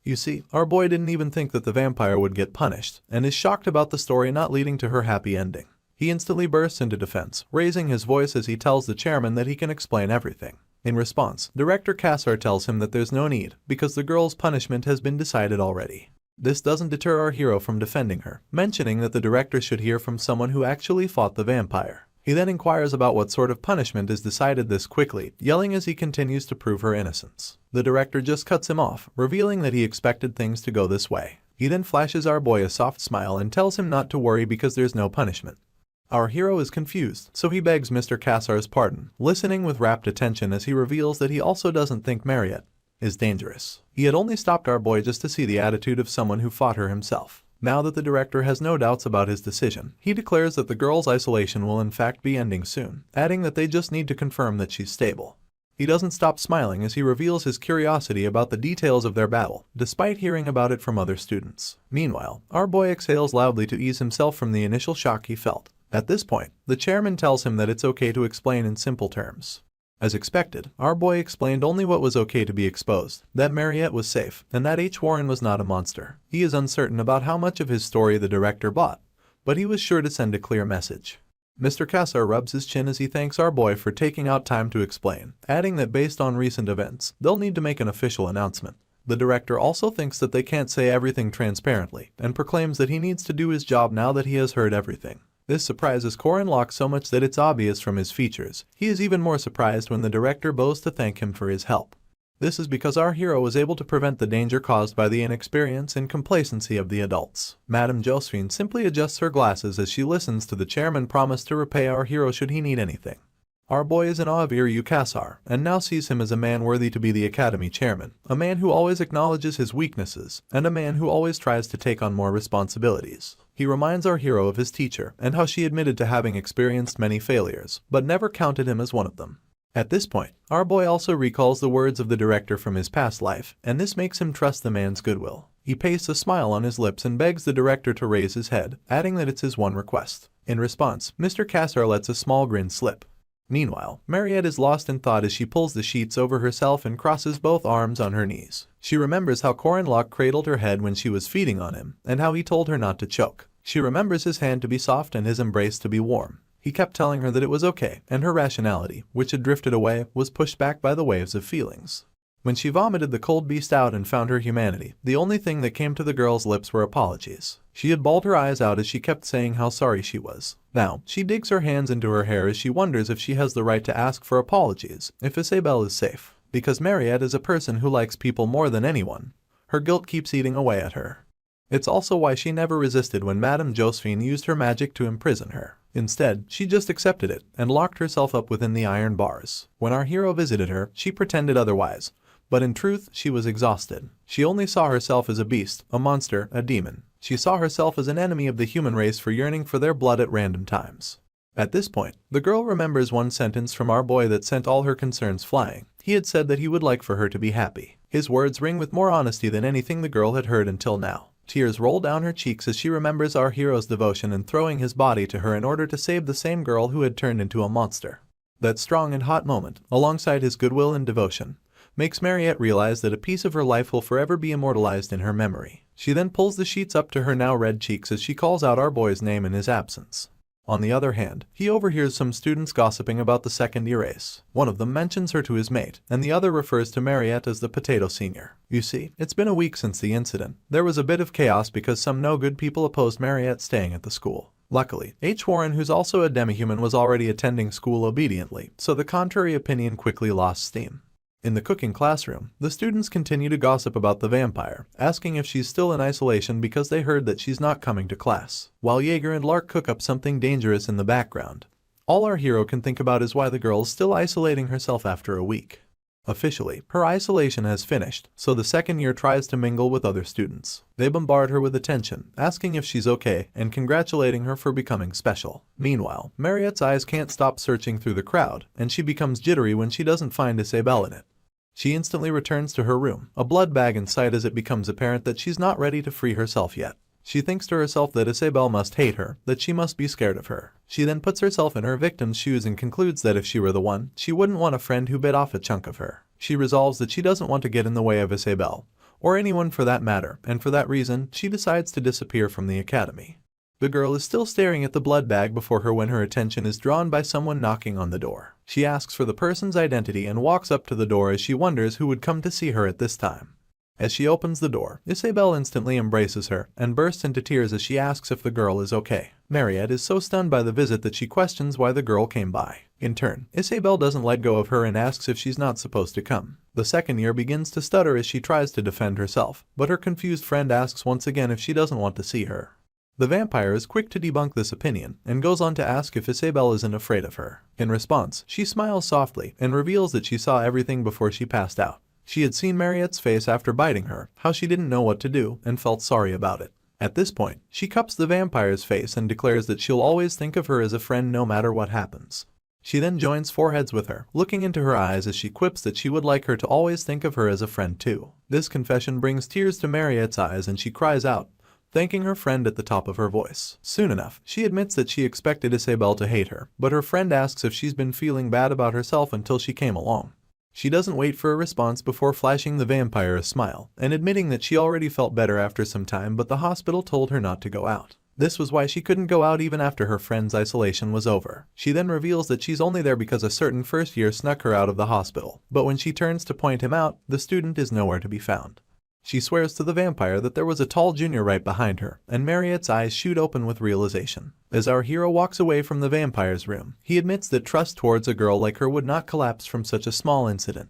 You see, our boy didn't even think that the vampire would get punished, and is shocked about the story not leading to her happy ending. He instantly bursts into defense, raising his voice as he tells the chairman that he can explain everything. In response, Director Kassar tells him that there's no need, because the girl's punishment has been decided already. This doesn't deter our hero from defending her, mentioning that the director should hear from someone who actually fought the vampire. He then inquires about what sort of punishment is decided this quickly, yelling as he continues to prove her innocence. The director just cuts him off, revealing that he expected things to go this way. He then flashes our boy a soft smile and tells him not to worry because there's no punishment. Our hero is confused, so he begs Mr. Kassar's pardon, listening with rapt attention as he reveals that he also doesn't think Mariette is dangerous. He had only stopped our boy just to see the attitude of someone who fought her himself. Now that the director has no doubts about his decision, he declares that the girl's isolation will in fact be ending soon, adding that they just need to confirm that she's stable. He doesn't stop smiling as he reveals his curiosity about the details of their battle, despite hearing about it from other students. Meanwhile, our boy exhales loudly to ease himself from the initial shock he felt. At this point, the chairman tells him that it's okay to explain in simple terms. As expected, our boy explained only what was okay to be exposed, that Mariette was safe, and that H. Warren was not a monster. He is uncertain about how much of his story the director bought, but he was sure to send a clear message. Mr. Kassar rubs his chin as he thanks our boy for taking out time to explain, adding that based on recent events, they'll need to make an official announcement. The director also thinks that they can't say everything transparently, and proclaims that he needs to do his job now that he has heard everything. This surprises Corin Locke so much that it's obvious from his features. He is even more surprised when the director bows to thank him for his help. This is because our hero was able to prevent the danger caused by the inexperience and complacency of the adults. Madame Josephine simply adjusts her glasses as she listens to the chairman promise to repay our hero should he need anything. Our boy is in awe of Iryu Kassar, and now sees him as a man worthy to be the academy chairman, a man who always acknowledges his weaknesses, and a man who always tries to take on more responsibilities. He reminds our hero of his teacher, and how she admitted to having experienced many failures, but never counted him as one of them. At this point, our boy also recalls the words of the director from his past life, and this makes him trust the man's goodwill. He pastes a smile on his lips and begs the director to raise his head, adding that it's his one request. In response, Mr. Kassar lets a small grin slip. Meanwhile, Mariette is lost in thought as she pulls the sheets over herself and crosses both arms on her knees. She remembers how Corin Locke cradled her head when she was feeding on him, and how he told her not to choke. She remembers his hand to be soft and his embrace to be warm. He kept telling her that it was okay, and her rationality, which had drifted away, was pushed back by the waves of feelings. When she vomited the cold beast out and found her humanity, the only thing that came to the girl's lips were apologies. She had bawled her eyes out as she kept saying how sorry she was. Now, she digs her hands into her hair as she wonders if she has the right to ask for apologies, if Isabelle is safe. Because Mariette is a person who likes people more than anyone, her guilt keeps eating away at her. It's also why she never resisted when Madame Josephine used her magic to imprison her. Instead, she just accepted it and locked herself up within the iron bars. When our hero visited her, she pretended otherwise, but in truth, she was exhausted. She only saw herself as a beast, a monster, a demon. She saw herself as an enemy of the human race for yearning for their blood at random times. At this point, the girl remembers one sentence from our boy that sent all her concerns flying. He had said that he would like for her to be happy. His words ring with more honesty than anything the girl had heard until now. Tears roll down her cheeks as she remembers our hero's devotion in throwing his body to her in order to save the same girl who had turned into a monster. That strong and hot moment, alongside his goodwill and devotion, makes Mariette realize that a piece of her life will forever be immortalized in her memory. She then pulls the sheets up to her now red cheeks as she calls out our boy's name in his absence. On the other hand, he overhears some students gossiping about the second-year ace. One of them mentions her to his mate, and the other refers to Mariette as the potato senior. You see, it's been a week since the incident. There was a bit of chaos because some no-good people opposed Mariette staying at the school. Luckily, H. Warren, who's also a demihuman, was already attending school obediently, so the contrary opinion quickly lost steam. In the cooking classroom, the students continue to gossip about the vampire, asking if she's still in isolation because they heard that she's not coming to class, while Jaeger and Lark cook up something dangerous in the background. All our hero can think about is why the girl's still isolating herself after a week. Officially, her isolation has finished, so the second year tries to mingle with other students. They bombard her with attention, asking if she's okay and congratulating her for becoming special. Meanwhile, Mariette's eyes can't stop searching through the crowd, and she becomes jittery when she doesn't find Isabelle in it. She instantly returns to her room, a blood bag in sight, as it becomes apparent that she's not ready to free herself yet. She thinks to herself that Isabelle must hate her, that she must be scared of her. She then puts herself in her victim's shoes and concludes that if she were the one, she wouldn't want a friend who bit off a chunk of her. She resolves that she doesn't want to get in the way of Isabelle, or anyone for that matter, and for that reason, she decides to disappear from the academy. The girl is still staring at the blood bag before her when her attention is drawn by someone knocking on the door. She asks for the person's identity and walks up to the door as she wonders who would come to see her at this time. As she opens the door, Isabelle instantly embraces her and bursts into tears as she asks if the girl is okay. Mariette is so stunned by the visit that she questions why the girl came by. In turn, Isabelle doesn't let go of her and asks if she's not supposed to come. The second year begins to stutter as she tries to defend herself, but her confused friend asks once again if she doesn't want to see her. The vampire is quick to debunk this opinion and goes on to ask if Isabelle isn't afraid of her. In response, she smiles softly and reveals that she saw everything before she passed out. She had seen Mariette's face after biting her, how she didn't know what to do, and felt sorry about it. At this point, she cups the vampire's face and declares that she'll always think of her as a friend no matter what happens. She then joins foreheads with her, looking into her eyes as she quips that she would like her to always think of her as a friend too. This confession brings tears to Mariette's eyes and she cries out, thanking her friend at the top of her voice. Soon enough, she admits that she expected Isabelle to hate her, but her friend asks if she's been feeling bad about herself until she came along. She doesn't wait for a response before flashing the vampire a smile, and admitting that she already felt better after some time, but the hospital told her not to go out. This was why she couldn't go out even after her friend's isolation was over. She then reveals that she's only there because a certain first year snuck her out of the hospital, but when she turns to point him out, the student is nowhere to be found. She swears to the vampire that there was a tall junior right behind her, and Mariette's eyes shoot open with realization. As our hero walks away from the vampire's room, he admits that trust towards a girl like her would not collapse from such a small incident.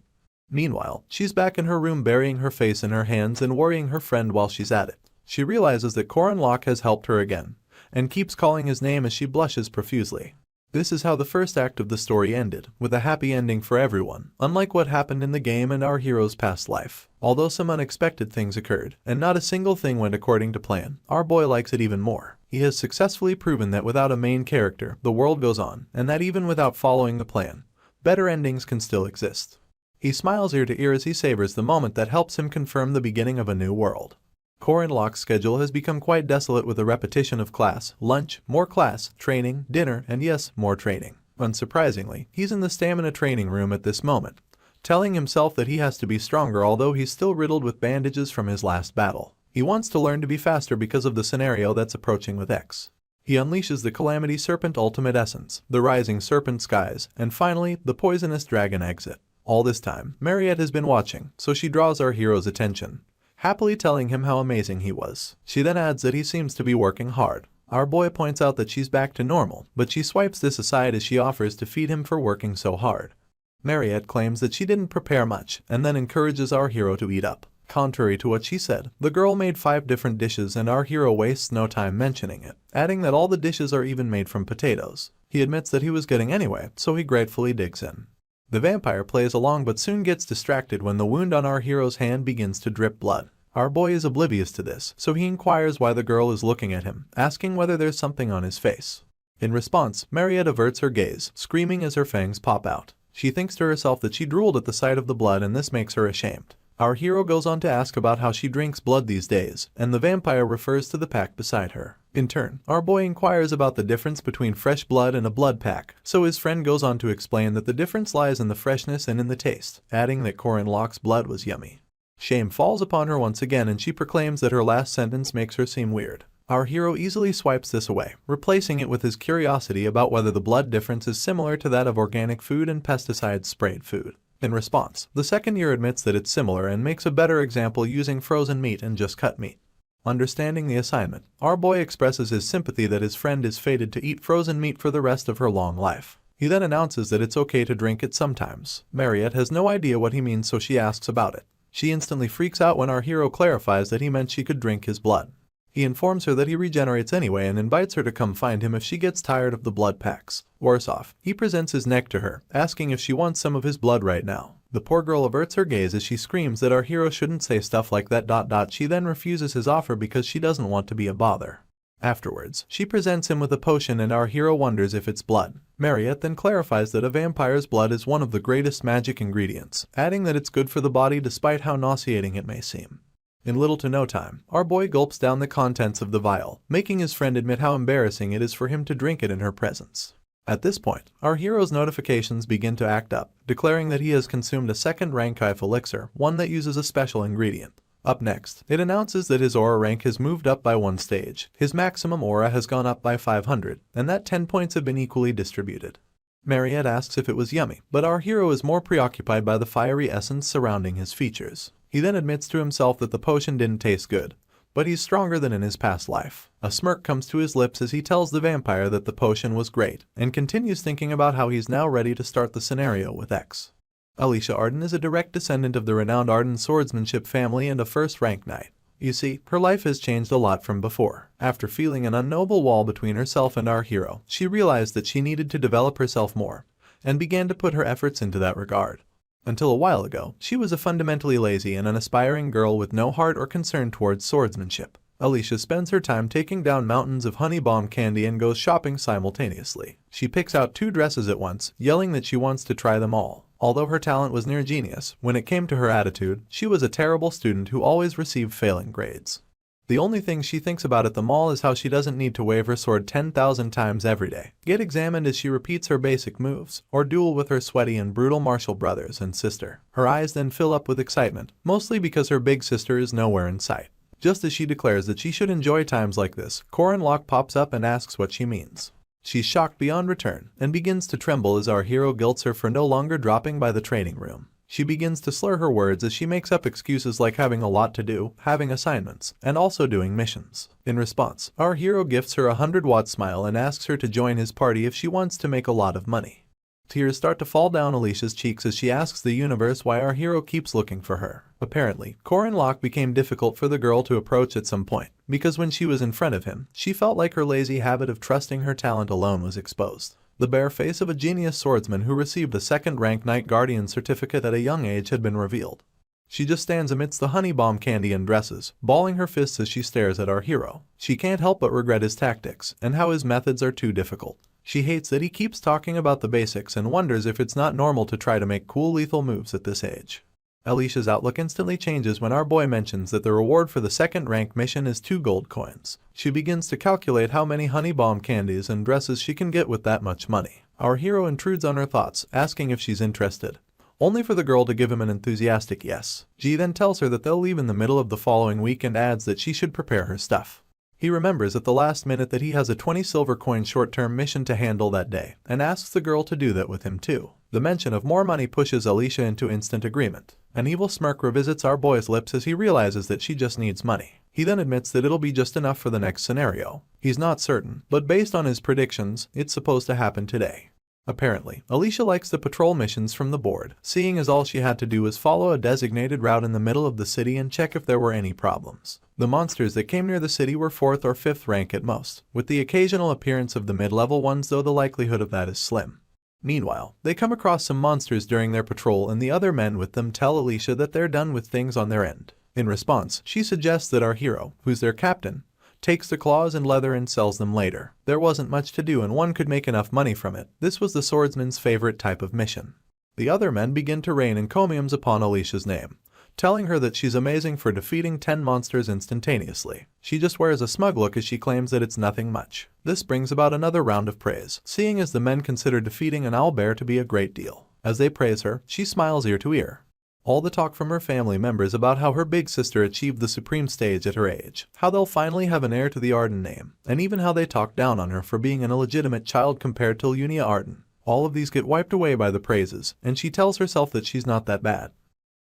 Meanwhile, she's back in her room burying her face in her hands and worrying her friend while she's at it. She realizes that Corin Locke has helped her again, and keeps calling his name as she blushes profusely. This is how the first act of the story ended, with a happy ending for everyone, unlike what happened in the game and our hero's past life. Although some unexpected things occurred, and not a single thing went according to plan, our boy likes it even more. He has successfully proven that without a main character, the world goes on, and that even without following the plan, better endings can still exist. He smiles ear to ear as he savors the moment that helps him confirm the beginning of a new world. Corin Locke's schedule has become quite desolate with a repetition of class, lunch, more class, training, dinner, and yes, more training. Unsurprisingly, he's in the stamina training room at this moment, telling himself that he has to be stronger although he's still riddled with bandages from his last battle. He wants to learn to be faster because of the scenario that's approaching with X. He unleashes the Calamity Serpent Ultimate Essence, the Rising Serpent Skies, and finally, the Poisonous Dragon Exit. All this time, Mariette has been watching, so she draws our hero's attention, happily telling him how amazing he was. She then adds that he seems to be working hard. Our boy points out that she's back to normal, but she swipes this aside as she offers to feed him for working so hard. Mariette claims that she didn't prepare much, and then encourages our hero to eat up. Contrary to what she said, the girl made 5 different dishes and our hero wastes no time mentioning it, adding that all the dishes are even made from potatoes. He admits that he was getting anyway, so he gratefully digs in. The vampire plays along but soon gets distracted when the wound on our hero's hand begins to drip blood. Our boy is oblivious to this, so he inquires why the girl is looking at him, asking whether there's something on his face. In response, Mariette averts her gaze, screaming as her fangs pop out. She thinks to herself that she drooled at the sight of the blood and this makes her ashamed. Our hero goes on to ask about how she drinks blood these days, and the vampire refers to the pack beside her. In turn, our boy inquires about the difference between fresh blood and a blood pack, so his friend goes on to explain that the difference lies in the freshness and in the taste, adding that Corin Locke's blood was yummy. Shame falls upon her once again and she proclaims that her last sentence makes her seem weird. Our hero easily swipes this away, replacing it with his curiosity about whether the blood difference is similar to that of organic food and pesticide-sprayed food. In response, the second year admits that it's similar and makes a better example using frozen meat and just cut meat. Understanding the assignment, our boy expresses his sympathy that his friend is fated to eat frozen meat for the rest of her long life. He then announces that it's okay to drink it sometimes. Mariette has no idea what he means, so she asks about it. She instantly freaks out when our hero clarifies that he meant she could drink his blood. He informs her that he regenerates anyway and invites her to come find him if she gets tired of the blood packs. Worse off, he presents his neck to her, asking if she wants some of his blood right now. The poor girl averts her gaze as she screams that our hero shouldn't say stuff like that. She then refuses his offer because she doesn't want to be a bother. Afterwards, she presents him with a potion and our hero wonders if it's blood. Mariette then clarifies that a vampire's blood is one of the greatest magic ingredients, adding that it's good for the body despite how nauseating it may seem. In little to no time, our boy gulps down the contents of the vial, making his friend admit how embarrassing it is for him to drink it in her presence. At this point, our hero's notifications begin to act up, declaring that he has consumed a second rank elixir, one that uses a special ingredient. Up next, it announces that his aura rank has moved up by 1 stage, his maximum aura has gone up by 500, and that 10 points have been equally distributed. Mariette asks if it was yummy, but our hero is more preoccupied by the fiery essence surrounding his features. He then admits to himself that the potion didn't taste good, but he's stronger than in his past life. A smirk comes to his lips as he tells the vampire that the potion was great, and continues thinking about how he's now ready to start the scenario with X. Alicia Arden is a direct descendant of the renowned Arden swordsmanship family and a first-rank knight. You see, her life has changed a lot from before. After feeling an unknowable wall between herself and our hero, she realized that she needed to develop herself more, and began to put her efforts into that regard. Until a while ago, she was a fundamentally lazy and unaspiring girl with no heart or concern towards swordsmanship. Alicia spends her time taking down mountains of honey bomb candy and goes shopping simultaneously. She picks out 2 dresses at once, yelling that she wants to try them all. Although her talent was near genius, when it came to her attitude, she was a terrible student who always received failing grades. The only thing she thinks about at the mall is how she doesn't need to wave her sword 10,000 times every day, get examined as she repeats her basic moves, or duel with her sweaty and brutal martial brothers and sister. Her eyes then fill up with excitement, mostly because her big sister is nowhere in sight. Just as she declares that she should enjoy times like this, Corin Locke pops up and asks what she means. She's shocked beyond return, and begins to tremble as our hero guilts her for no longer dropping by the training room. She begins to slur her words as she makes up excuses like having a lot to do, having assignments, and also doing missions. In response, our hero gifts her a 100-watt smile and asks her to join his party if she wants to make a lot of money. Tears start to fall down Alicia's cheeks as she asks the universe why our hero keeps looking for her. Apparently, Corin Locke became difficult for the girl to approach at some point, because when she was in front of him, she felt like her lazy habit of trusting her talent alone was exposed. The bare face of a genius swordsman who received a second-rank Knight Guardian certificate at a young age had been revealed. She just stands amidst the honey bomb candy and dresses, balling her fists as she stares at our hero. She can't help but regret his tactics, and how his methods are too difficult. She hates that he keeps talking about the basics and wonders if it's not normal to try to make cool lethal moves at this age. Alicia's outlook instantly changes when our boy mentions that the reward for the second-rank mission is 2 gold coins. She begins to calculate how many honey bomb candies and dresses she can get with that much money. Our hero intrudes on her thoughts, asking if she's interested, only for the girl to give him an enthusiastic yes. G then tells her that they'll leave in the middle of the following week and adds that she should prepare her stuff. He remembers at the last minute that he has a 20 silver coin short-term mission to handle that day, and asks the girl to do that with him too. The mention of more money pushes Alicia into instant agreement. An evil smirk revisits our boy's lips as he realizes that she just needs money. He then admits that it'll be just enough for the next scenario. He's not certain, but based on his predictions, it's supposed to happen today. Apparently, Alicia likes the patrol missions from the board, seeing as all she had to do was follow a designated route in the middle of the city and check if there were any problems. The monsters that came near the city were 4th or 5th rank at most, with the occasional appearance of the mid-level ones, though the likelihood of that is slim. Meanwhile, they come across some monsters during their patrol and the other men with them tell Alicia that they're done with things on their end. In response, she suggests that our hero, who's their captain, takes the claws and leather and sells them later. There wasn't much to do and one could make enough money from it. This was the swordsman's favorite type of mission. The other men begin to rain encomiums upon Alicia's name, telling her that she's amazing for defeating 10 monsters instantaneously. She just wears a smug look as she claims that it's nothing much. This brings about another round of praise, seeing as the men consider defeating an owlbear to be a great deal. As they praise her, she smiles ear to ear. All the talk from her family members about how her big sister achieved the supreme stage at her age, how they'll finally have an heir to the Arden name, and even how they talk down on her for being an illegitimate child compared to Lunia Arden. All of these get wiped away by the praises, and she tells herself that she's not that bad.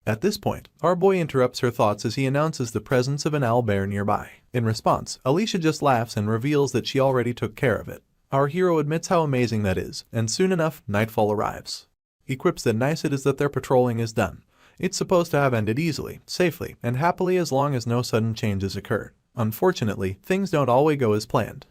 At this point, our boy interrupts her thoughts as he announces the presence of an owlbear nearby. In response, Alicia just laughs and reveals that she already took care of it. Our hero admits how amazing that is, and soon enough, nightfall arrives. He quips that nice it is that their patrolling is done. It's supposed to have ended easily, safely, and happily as long as no sudden changes occurred. Unfortunately, things don't always go as planned.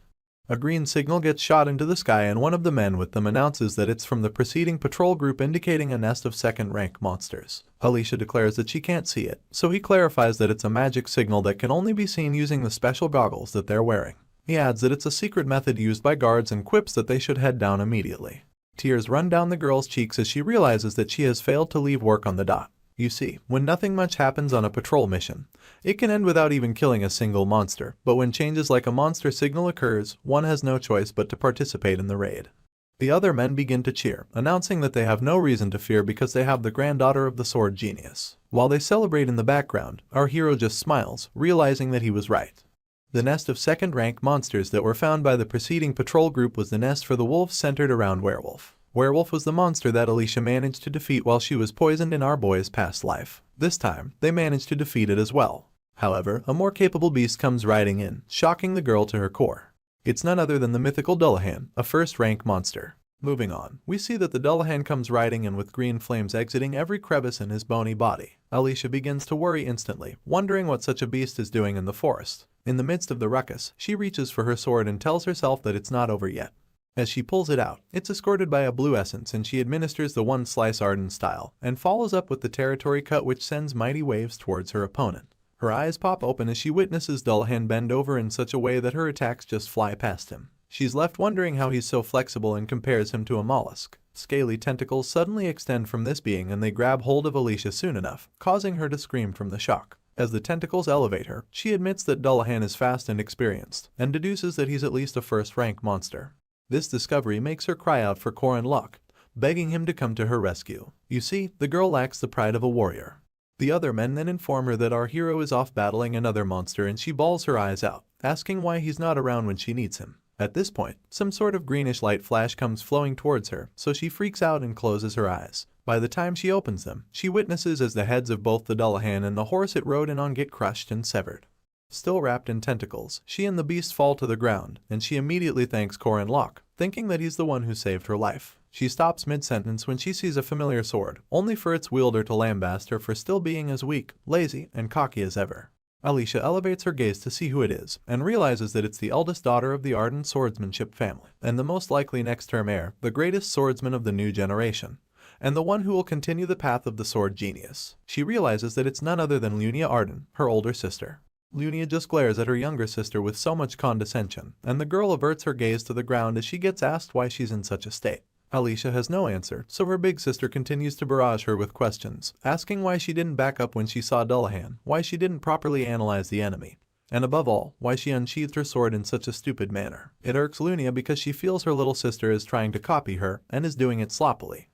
A green signal gets shot into the sky and one of the men with them announces that it's from the preceding patrol group indicating a nest of second-rank monsters. Alicia declares that she can't see it, so he clarifies that it's a magic signal that can only be seen using the special goggles that they're wearing. He adds that it's a secret method used by guards and quips that they should head down immediately. Tears run down the girl's cheeks as she realizes that she has failed to leave work on the dot. You see, when nothing much happens on a patrol mission, it can end without even killing a single monster, but when changes like a monster signal occurs, one has no choice but to participate in the raid. The other men begin to cheer, announcing that they have no reason to fear because they have the granddaughter of the sword genius. While they celebrate in the background, our hero just smiles, realizing that he was right. The nest of second-rank monsters that were found by the preceding patrol group was the nest for the wolves centered around Werewolf. Werewolf was the monster that Alicia managed to defeat while she was poisoned in our boy's past life. This time, they managed to defeat it as well. However, a more capable beast comes riding in, shocking the girl to her core. It's none other than the mythical Dullahan, a first-rank monster. Moving on, we see that the Dullahan comes riding in with green flames exiting every crevice in his bony body. Alicia begins to worry instantly, wondering what such a beast is doing in the forest. In the midst of the ruckus, she reaches for her sword and tells herself that it's not over yet. As she pulls it out, it's escorted by a blue essence and she administers the one slice Arden style, and follows up with the territory cut which sends mighty waves towards her opponent. Her eyes pop open as she witnesses Dullahan bend over in such a way that her attacks just fly past him. She's left wondering how he's so flexible and compares him to a mollusk. Scaly tentacles suddenly extend from this being and they grab hold of Alicia soon enough, causing her to scream from the shock. As the tentacles elevate her, she admits that Dullahan is fast and experienced, and deduces that he's at least a first-rank monster. This discovery makes her cry out for Corin Locke, begging him to come to her rescue. You see, the girl lacks the pride of a warrior. The other men then inform her that our hero is off battling another monster and she bawls her eyes out, asking why he's not around when she needs him. At this point, some sort of greenish light flash comes flowing towards her, so she freaks out and closes her eyes. By the time she opens them, she witnesses as the heads of both the Dullahan and the horse it rode in on get crushed and severed. Still wrapped in tentacles, she and the beast fall to the ground, and she immediately thanks Corin Locke, thinking that he's the one who saved her life. She stops mid-sentence when she sees a familiar sword, only for its wielder to lambaste her for still being as weak, lazy, and cocky as ever. Alicia elevates her gaze to see who it is, and realizes that it's the eldest daughter of the Arden swordsmanship family, and the most likely next-term heir, the greatest swordsman of the new generation, and the one who will continue the path of the sword genius. She realizes that it's none other than Lunia Arden, her older sister. Lunia just glares at her younger sister with so much condescension, and the girl averts her gaze to the ground as she gets asked why she's in such a state. Alicia has no answer, so her big sister continues to barrage her with questions, asking why she didn't back up when she saw Dullahan, why she didn't properly analyze the enemy, and above all, why she unsheathed her sword in such a stupid manner. It irks Lunia because she feels her little sister is trying to copy her, and is doing it sloppily.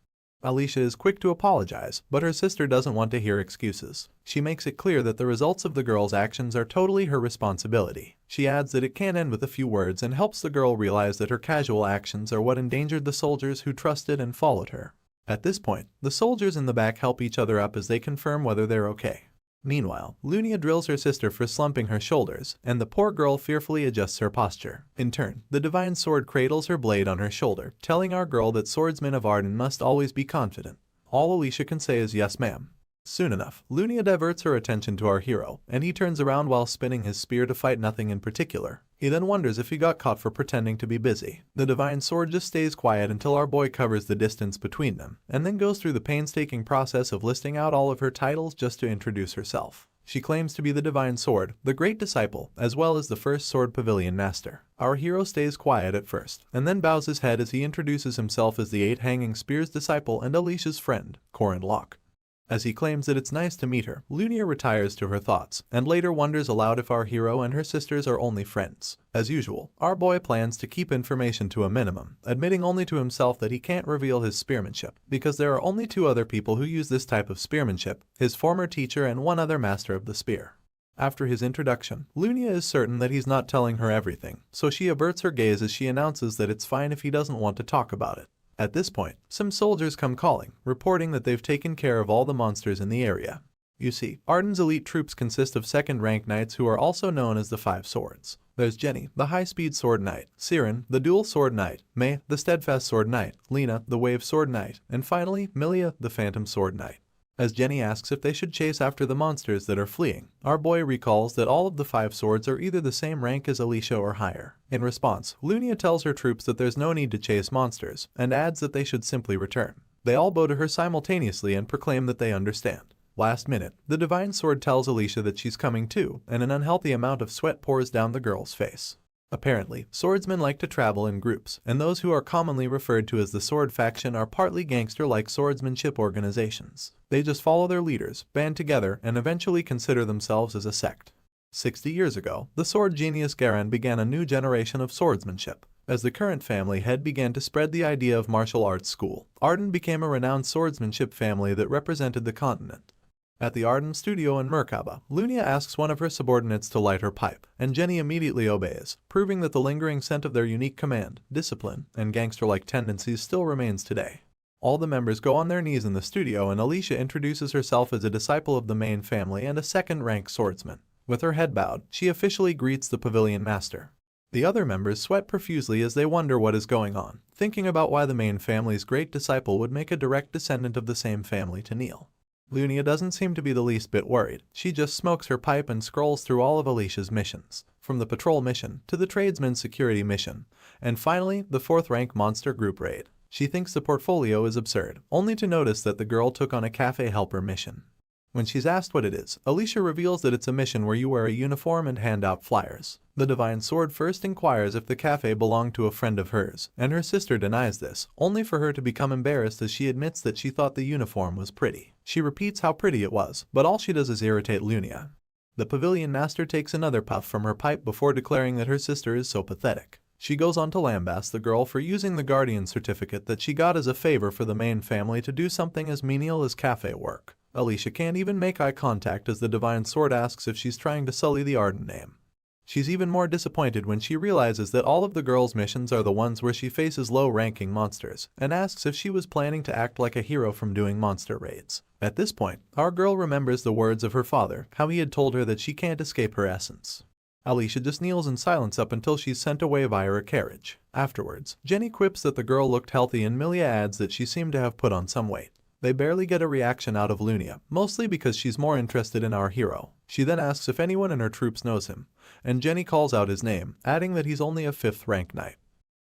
Alicia is quick to apologize, but her sister doesn't want to hear excuses. She makes it clear that the results of the girl's actions are totally her responsibility. She adds that it can't end with a few words and helps the girl realize that her casual actions are what endangered the soldiers who trusted and followed her. At this point, the soldiers in the back help each other up as they confirm whether they're okay. Meanwhile, Lunia drills her sister for slumping her shoulders, and the poor girl fearfully adjusts her posture. In turn, the divine sword cradles her blade on her shoulder, telling our girl that swordsmen of Arden must always be confident. All Alicia can say is yes ma'am. Soon enough, Lunia diverts her attention to our hero, and he turns around while spinning his spear to fight nothing in particular. He then wonders if he got caught for pretending to be busy. The divine sword just stays quiet until our boy covers the distance between them, and then goes through the painstaking process of listing out all of her titles just to introduce herself. She claims to be the divine sword, the great disciple, as well as the first sword pavilion master. Our hero stays quiet at first, and then bows his head as he introduces himself as the 8 hanging spears disciple and Alicia's friend, Corin Locke. As he claims that it's nice to meet her, Lunia retires to her thoughts, and later wonders aloud if our hero and her sisters are only friends. As usual, our boy plans to keep information to a minimum, admitting only to himself that he can't reveal his spearmanship, because there are only 2 other people who use this type of spearmanship, his former teacher and one other master of the spear. After his introduction, Lunia is certain that he's not telling her everything, so she averts her gaze as she announces that it's fine if he doesn't want to talk about it. At this point, some soldiers come calling, reporting that they've taken care of all the monsters in the area. You see, Arden's elite troops consist of second-rank knights who are also known as the 5 Swords. There's Jenny, the high-speed sword knight, Siren, the dual sword knight, May, the steadfast sword knight, Lena, the wave sword knight, and finally, Milia, the phantom sword knight. As Jenny asks if they should chase after the monsters that are fleeing, our boy recalls that all of the 5 swords are either the same rank as Alicia or higher. In response, Lunia tells her troops that there's no need to chase monsters, and adds that they should simply return. They all bow to her simultaneously and proclaim that they understand. Last minute, the divine sword tells Alicia that she's coming too, and an unhealthy amount of sweat pours down the girl's face. Apparently, swordsmen like to travel in groups, and those who are commonly referred to as the sword faction are partly gangster-like swordsmanship organizations. They just follow their leaders, band together, and eventually consider themselves as a sect. 60 years ago, the sword genius Garan began a new generation of swordsmanship. As the current family head began to spread the idea of martial arts school, Arden became a renowned swordsmanship family that represented the continent. At the Arden studio in Merkaba, Lunia asks one of her subordinates to light her pipe, and Jenny immediately obeys, proving that the lingering scent of their unique command, discipline, and gangster-like tendencies still remains today. All the members go on their knees in the studio, and Alicia introduces herself as a disciple of the main family and a second-rank swordsman. With her head bowed, she officially greets the pavilion master. The other members sweat profusely as they wonder what is going on, thinking about why the main family's great disciple would make a direct descendant of the same family to kneel. Lunia doesn't seem to be the least bit worried. She just smokes her pipe and scrolls through all of Alicia's missions, from the patrol mission to the tradesman's security mission, and finally the 4th-rank monster group raid. She thinks the portfolio is absurd, only to notice that the girl took on a cafe helper mission. When she's asked what it is, Alicia reveals that it's a mission where you wear a uniform and hand out flyers. The divine sword first inquires if the cafe belonged to a friend of hers, and her sister denies this, only for her to become embarrassed as she admits that she thought the uniform was pretty. She repeats how pretty it was, but all she does is irritate Lunia. The pavilion master takes another puff from her pipe before declaring that her sister is so pathetic. She goes on to lambaste the girl for using the guardian certificate that she got as a favor for the main family to do something as menial as cafe work. Alicia can't even make eye contact as the divine sword asks if she's trying to sully the Arden name. She's even more disappointed when she realizes that all of the girl's missions are the ones where she faces low-ranking monsters, and asks if she was planning to act like a hero from doing monster raids. At this point, our girl remembers the words of her father, how he had told her that she can't escape her essence. Alicia just kneels in silence up until she's sent away via a carriage. Afterwards, Jenny quips that the girl looked healthy and Milia adds that she seemed to have put on some weight. They barely get a reaction out of Lunia, mostly because she's more interested in our hero. She then asks if anyone in her troops knows him, and Jenny calls out his name, adding that he's only a 5th-rank knight.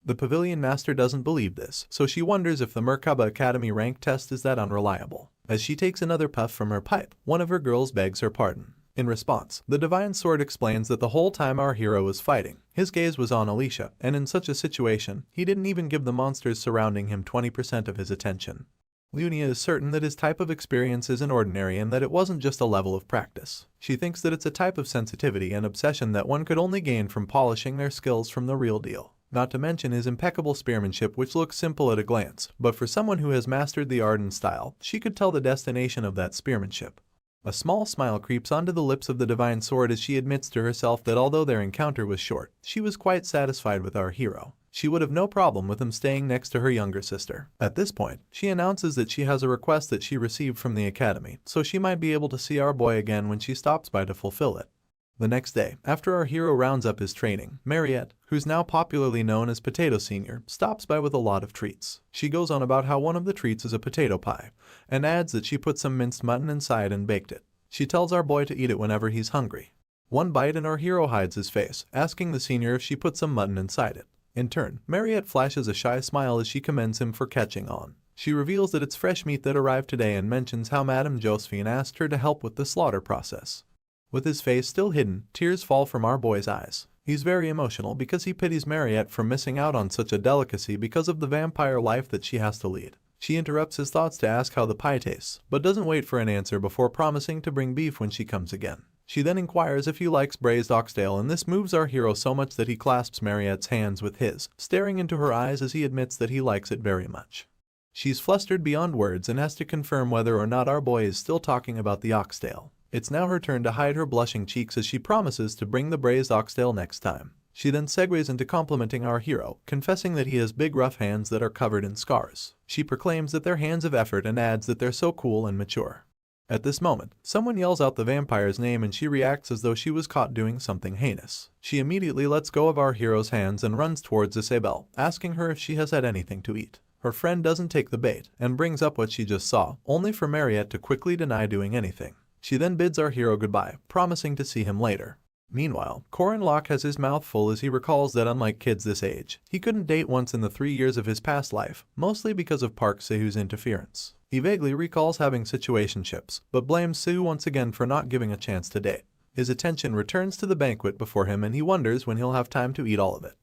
The pavilion master doesn't believe this, so she wonders if the Merkaba Academy rank test is that unreliable. As she takes another puff from her pipe, one of her girls begs her pardon. In response, the divine sword explains that the whole time our hero was fighting, his gaze was on Alicia, and in such a situation, he didn't even give the monsters surrounding him 20% of his attention. Lunia is certain that his type of experience isn't ordinary and that it wasn't just a level of practice. She thinks that it's a type of sensitivity and obsession that one could only gain from polishing their skills from the real deal. Not to mention his impeccable spearmanship, which looks simple at a glance, but for someone who has mastered the Arden style, she could tell the destination of that spearmanship. A small smile creeps onto the lips of the divine sword as she admits to herself that although their encounter was short, she was quite satisfied with our hero. She would have no problem with him staying next to her younger sister. At this point, she announces that she has a request that she received from the academy, so she might be able to see our boy again when she stops by to fulfill it. The next day, after our hero rounds up his training, Mariette, who's now popularly known as Potato Senior, stops by with a lot of treats. She goes on about how one of the treats is a potato pie, and adds that she put some minced mutton inside and baked it. She tells our boy to eat it whenever he's hungry. One bite and our hero hides his face, asking the senior if she put some mutton inside it. In turn, Mariette flashes a shy smile as she commends him for catching on. She reveals that it's fresh meat that arrived today and mentions how Madame Josephine asked her to help with the slaughter process. With his face still hidden, tears fall from our boy's eyes. He's very emotional because he pities Mariette for missing out on such a delicacy because of the vampire life that she has to lead. She interrupts his thoughts to ask how the pie tastes, but doesn't wait for an answer before promising to bring beef when she comes again. She then inquires if he likes braised oxtail, and this moves our hero so much that he clasps Mariette's hands with his, staring into her eyes as he admits that he likes it very much. She's flustered beyond words and has to confirm whether or not our boy is still talking about the oxtail. It's now her turn to hide her blushing cheeks as she promises to bring the braised oxtail next time. She then segues into complimenting our hero, confessing that he has big rough hands that are covered in scars. She proclaims that they're hands of effort and adds that they're so cool and mature. At this moment, someone yells out the vampire's name and she reacts as though she was caught doing something heinous. She immediately lets go of our hero's hands and runs towards Isabelle, asking her if she has had anything to eat. Her friend doesn't take the bait and brings up what she just saw, only for Mariette to quickly deny doing anything. She then bids our hero goodbye, promising to see him later. Meanwhile, Corin Locke has his mouth full as he recalls that unlike kids this age, he couldn't date once in the 3 years of his past life, mostly because of Park Sahu's interference. He vaguely recalls having situationships, but blames Sahu once again for not giving a chance to date. His attention returns to the banquet before him and he wonders when he'll have time to eat all of it.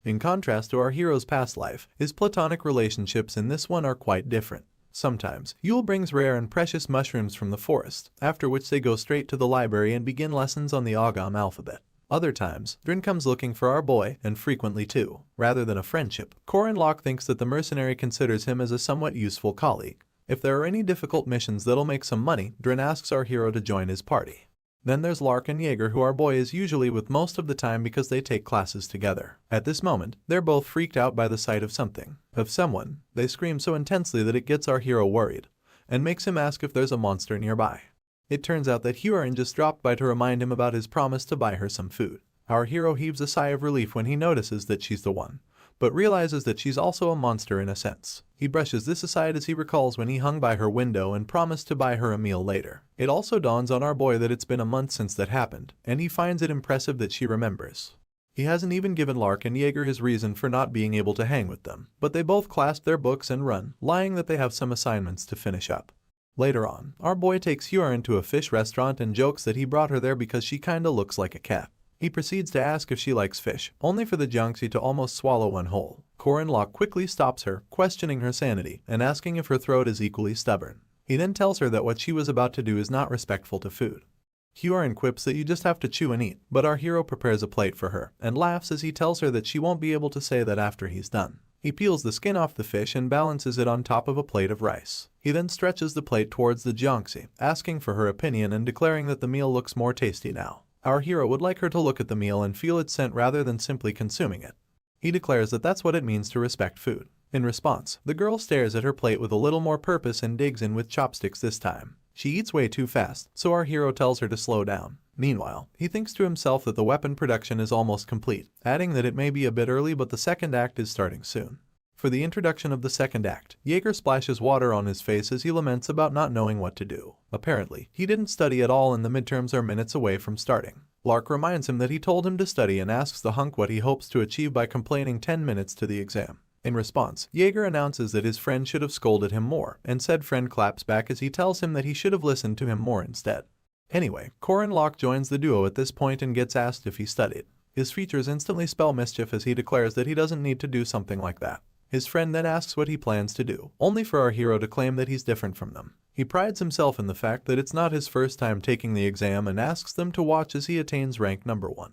In contrast to our hero's past life, his platonic relationships in this one are quite different. Sometimes, Yule brings rare and precious mushrooms from the forest, after which they go straight to the library and begin lessons on the Agam alphabet. Other times, Drin comes looking for our boy, and frequently too. Rather than a friendship, Corin Locke thinks that the mercenary considers him as a somewhat useful colleague. If there are any difficult missions that'll make some money, Drin asks our hero to join his party. Then there's Lark and Jaeger, who our boy is usually with most of the time because they take classes together. At this moment, they're both freaked out by the sight of someone. They scream so intensely that it gets our hero worried, and makes him ask if there's a monster nearby. It turns out that Huron just dropped by to remind him about his promise to buy her some food. Our hero heaves a sigh of relief when he notices that she's the one, but realizes that she's also a monster in a sense. He brushes this aside as he recalls when he hung by her window and promised to buy her a meal later. It also dawns on our boy that it's been a month since that happened, and he finds it impressive that she remembers. He hasn't even given Lark and Jaeger his reason for not being able to hang with them, but they both clasp their books and run, lying that they have some assignments to finish up. Later on, our boy takes Huron to a fish restaurant and jokes that he brought her there because she kinda looks like a cat. He proceeds to ask if she likes fish, only for the Jiangxi to almost swallow one whole. Corin Locke quickly stops her, questioning her sanity, and asking if her throat is equally stubborn. He then tells her that what she was about to do is not respectful to food. Huron quips that you just have to chew and eat, but our hero prepares a plate for her, and laughs as he tells her that she won't be able to say that after he's done. He peels the skin off the fish and balances it on top of a plate of rice. He then stretches the plate towards the Jiangxi, asking for her opinion and declaring that the meal looks more tasty now. Our hero would like her to look at the meal and feel its scent rather than simply consuming it. He declares that that's what it means to respect food. In response, the girl stares at her plate with a little more purpose and digs in with chopsticks this time. She eats way too fast, so our hero tells her to slow down. Meanwhile, he thinks to himself that the weapon production is almost complete, adding that it may be a bit early but the second act is starting soon. For the introduction of the second act, Jaeger splashes water on his face as he laments about not knowing what to do. Apparently, he didn't study at all and the midterms are minutes away from starting. Lark reminds him that he told him to study and asks the hunk what he hopes to achieve by complaining 10 minutes to the exam. In response, Jaeger announces that his friend should have scolded him more, and said friend claps back as he tells him that he should have listened to him more instead. Anyway, Corin Locke joins the duo at this point and gets asked if he studied. His features instantly spell mischief as he declares that he doesn't need to do something like that. His friend then asks what he plans to do, only for our hero to claim that he's different from them. He prides himself in the fact that it's not his first time taking the exam and asks them to watch as he attains rank number 1.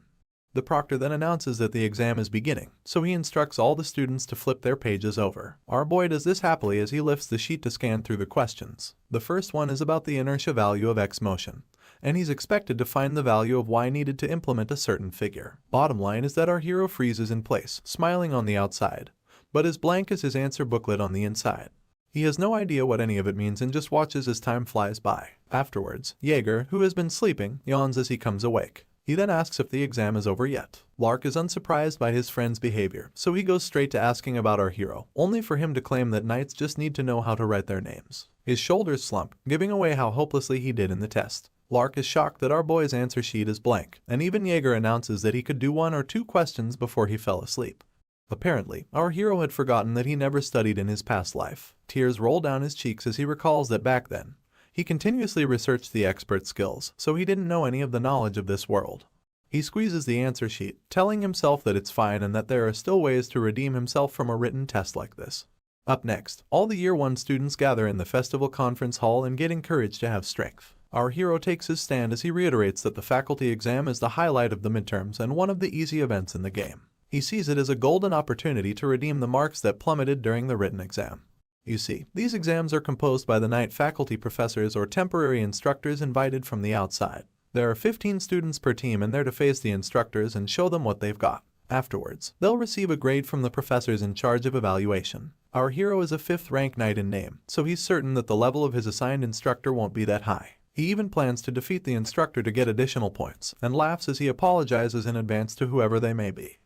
The proctor then announces that the exam is beginning, so he instructs all the students to flip their pages over. Our boy does this happily as he lifts the sheet to scan through the questions. The first one is about the inertia value of X motion, and he's expected to find the value of Y needed to implement a certain figure. Bottom line is that our hero freezes in place, smiling on the outside, but as blank as his answer booklet on the inside. He has no idea what any of it means and just watches as time flies by. Afterwards, Jaeger, who has been sleeping, yawns as he comes awake. He then asks if the exam is over yet. Lark is unsurprised by his friend's behavior, so he goes straight to asking about our hero, only for him to claim that knights just need to know how to write their names. His shoulders slump, giving away how hopelessly he did in the test. Lark is shocked that our boy's answer sheet is blank, and even Jaeger announces that he could do 1 or 2 questions before he fell asleep. Apparently, our hero had forgotten that he never studied in his past life. Tears roll down his cheeks as he recalls that back then, he continuously researched the expert skills, so he didn't know any of the knowledge of this world. He squeezes the answer sheet, telling himself that it's fine and that there are still ways to redeem himself from a written test like this. Up next, all the Year 1 students gather in the festival conference hall and get encouraged to have strength. Our hero takes his stand as he reiterates that the faculty exam is the highlight of the midterms and one of the easy events in the game. He sees it as a golden opportunity to redeem the marks that plummeted during the written exam. You see, these exams are composed by the night faculty professors or temporary instructors invited from the outside. There are 15 students per team and they're to face the instructors and show them what they've got. Afterwards, they'll receive a grade from the professors in charge of evaluation. Our hero is a 5th rank knight in name, so he's certain that the level of his assigned instructor won't be that high. He even plans to defeat the instructor to get additional points, and laughs as he apologizes in advance to whoever they may be.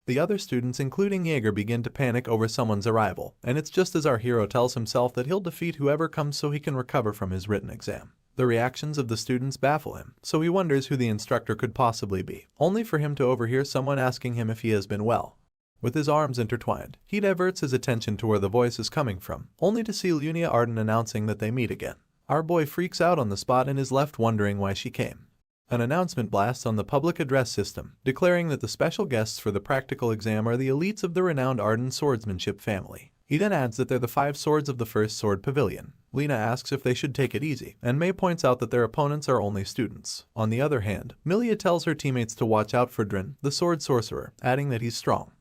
The other students, including Jaeger, begin to panic over someone's arrival, and it's just as our hero tells himself that he'll defeat whoever comes so he can recover from his written exam. The reactions of the students baffle him, so he wonders who the instructor could possibly be, only for him to overhear someone asking him if he has been well. With his arms intertwined, he diverts his attention to where the voice is coming from, only to see Lunia Arden announcing that they meet again. Our boy freaks out on the spot and is left wondering why she came. An announcement blasts on the public address system, declaring that the special guests for the practical exam are the elites of the renowned Arden swordsmanship family. He then adds that they're the 5 swords of the first sword pavilion. Lena asks if they should take it easy, and May points out that their opponents are only students. On the other hand, Milia tells her teammates to watch out for Drin, the sword sorcerer, adding that he's strong.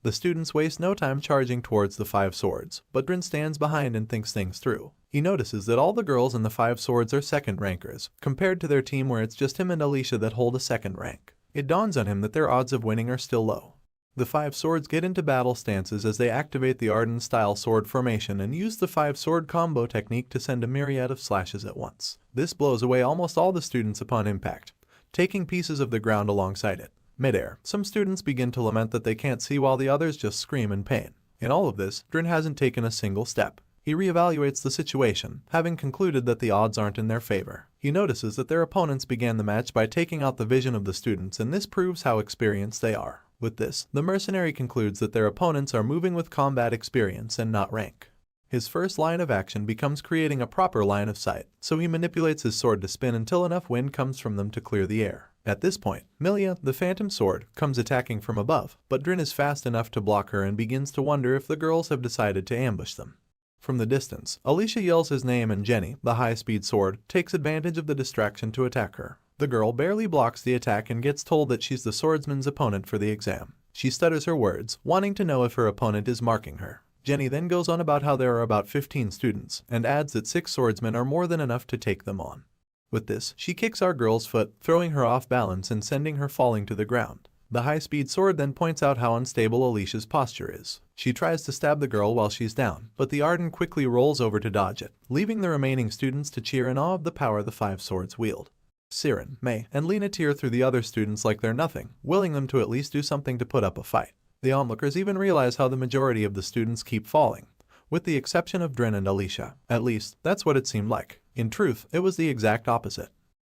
The students waste no time charging towards the 5 swords, but Drin stands behind and thinks things through. He notices that all the girls in the 5 swords are second rankers, compared to their team where it's just him and Alicia that hold a second rank. It dawns on him that their odds of winning are still low. The 5 swords get into battle stances as they activate the Arden-style sword formation and use the 5-sword combo technique to send a myriad of slashes at once. This blows away almost all the students upon impact, taking pieces of the ground alongside it. Mid-air, some students begin to lament that they can't see while the others just scream in pain. In all of this, Drin hasn't taken a single step. He reevaluates the situation, having concluded that the odds aren't in their favor. He notices that their opponents began the match by taking out the vision of the students, and this proves how experienced they are. With this, the mercenary concludes that their opponents are moving with combat experience and not rank. His first line of action becomes creating a proper line of sight, so he manipulates his sword to spin until enough wind comes from them to clear the air. At this point, Milia, the phantom sword, comes attacking from above, but Drin is fast enough to block her and begins to wonder if the girls have decided to ambush them. From the distance, Alicia yells his name and Jenny, the high-speed sword, takes advantage of the distraction to attack her. The girl barely blocks the attack and gets told that she's the swordsman's opponent for the exam. She stutters her words, wanting to know if her opponent is marking her. Jenny then goes on about how there are about 15 students, and adds that 6 swordsmen are more than enough to take them on. With this, she kicks our girl's foot, throwing her off balance and sending her falling to the ground. The high-speed sword then points out how unstable Alicia's posture is. She tries to stab the girl while she's down, but the Arden quickly rolls over to dodge it, leaving the remaining students to cheer in awe of the power the 5 swords wield. Siren, May, and Lena tear through the other students like they're nothing, willing them to at least do something to put up a fight. The onlookers even realize how the majority of the students keep falling, with the exception of Drin and Alicia. At least, that's what it seemed like. In truth, it was the exact opposite.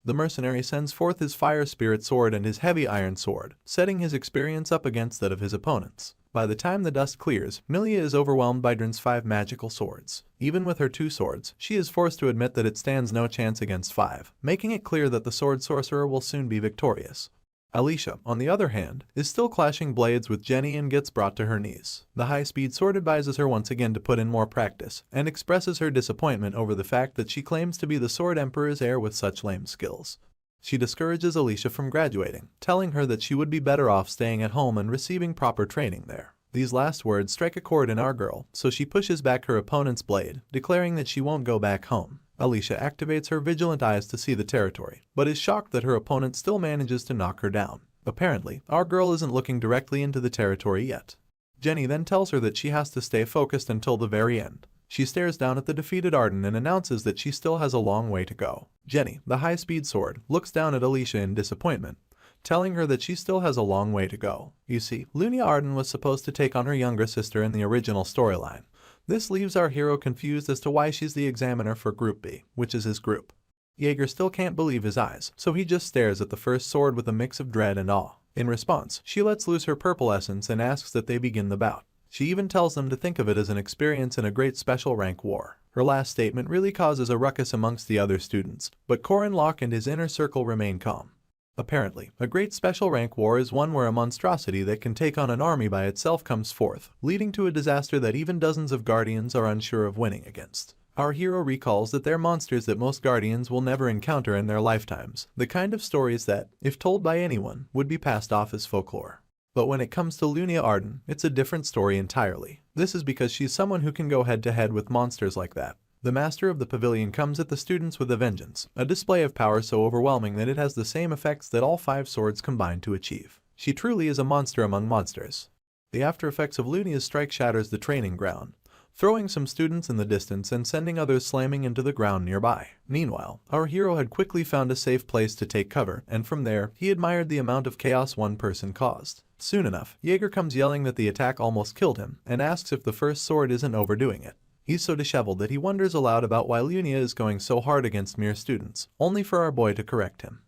The mercenary sends forth his fire spirit sword and his heavy iron sword, setting his experience up against that of his opponents. By the time the dust clears, Milia is overwhelmed by Drin's 5 magical swords. Even with her 2 swords, she is forced to admit that it stands no chance against 5, making it clear that the sword sorcerer will soon be victorious. Alicia, on the other hand, is still clashing blades with Jenny and gets brought to her knees. The high-speed sword advises her once again to put in more practice, and expresses her disappointment over the fact that she claims to be the Sword Emperor's heir with such lame skills. She discourages Alicia from graduating, telling her that she would be better off staying at home and receiving proper training there. These last words strike a chord in our girl, so she pushes back her opponent's blade, declaring that she won't go back home. Alicia activates her vigilant eyes to see the territory, but is shocked that her opponent still manages to knock her down. Apparently, our girl isn't looking directly into the territory yet. Jenny then tells her that she has to stay focused until the very end. She stares down at the defeated Arden and announces that she still has a long way to go. Jenny, the high-speed sword, looks down at Alicia in disappointment, telling her that she still has a long way to go. You see, Lunia Arden was supposed to take on her younger sister in the original storyline. This leaves our hero confused as to why she's the examiner for Group B, which is his group. Jaeger still can't believe his eyes, so he just stares at the first sword with a mix of dread and awe. In response, she lets loose her purple essence and asks that they begin the bout. She even tells them to think of it as an experience in a great special rank war. Her last statement really causes a ruckus amongst the other students, but Corin Locke and his inner circle remain calm. Apparently, a great special rank war is one where a monstrosity that can take on an army by itself comes forth, leading to a disaster that even dozens of guardians are unsure of winning against. Our hero recalls that they're monsters that most guardians will never encounter in their lifetimes, the kind of stories that, if told by anyone, would be passed off as folklore. But when it comes to Lunia Arden, it's a different story entirely. This is because she's someone who can go head to head with monsters like that. The master of the pavilion comes at the students with a vengeance, a display of power so overwhelming that it has the same effects that all 5 swords combine to achieve. She truly is a monster among monsters. The after effects of Lunia's strike shatters the training ground, throwing some students in the distance and sending others slamming into the ground nearby. Meanwhile, our hero had quickly found a safe place to take cover, and from there, he admired the amount of chaos one person caused. Soon enough, Jaeger comes yelling that the attack almost killed him, and asks if the first sword isn't overdoing it. He's so disheveled that he wonders aloud about why Lunia is going so hard against mere students, only for our boy to correct him.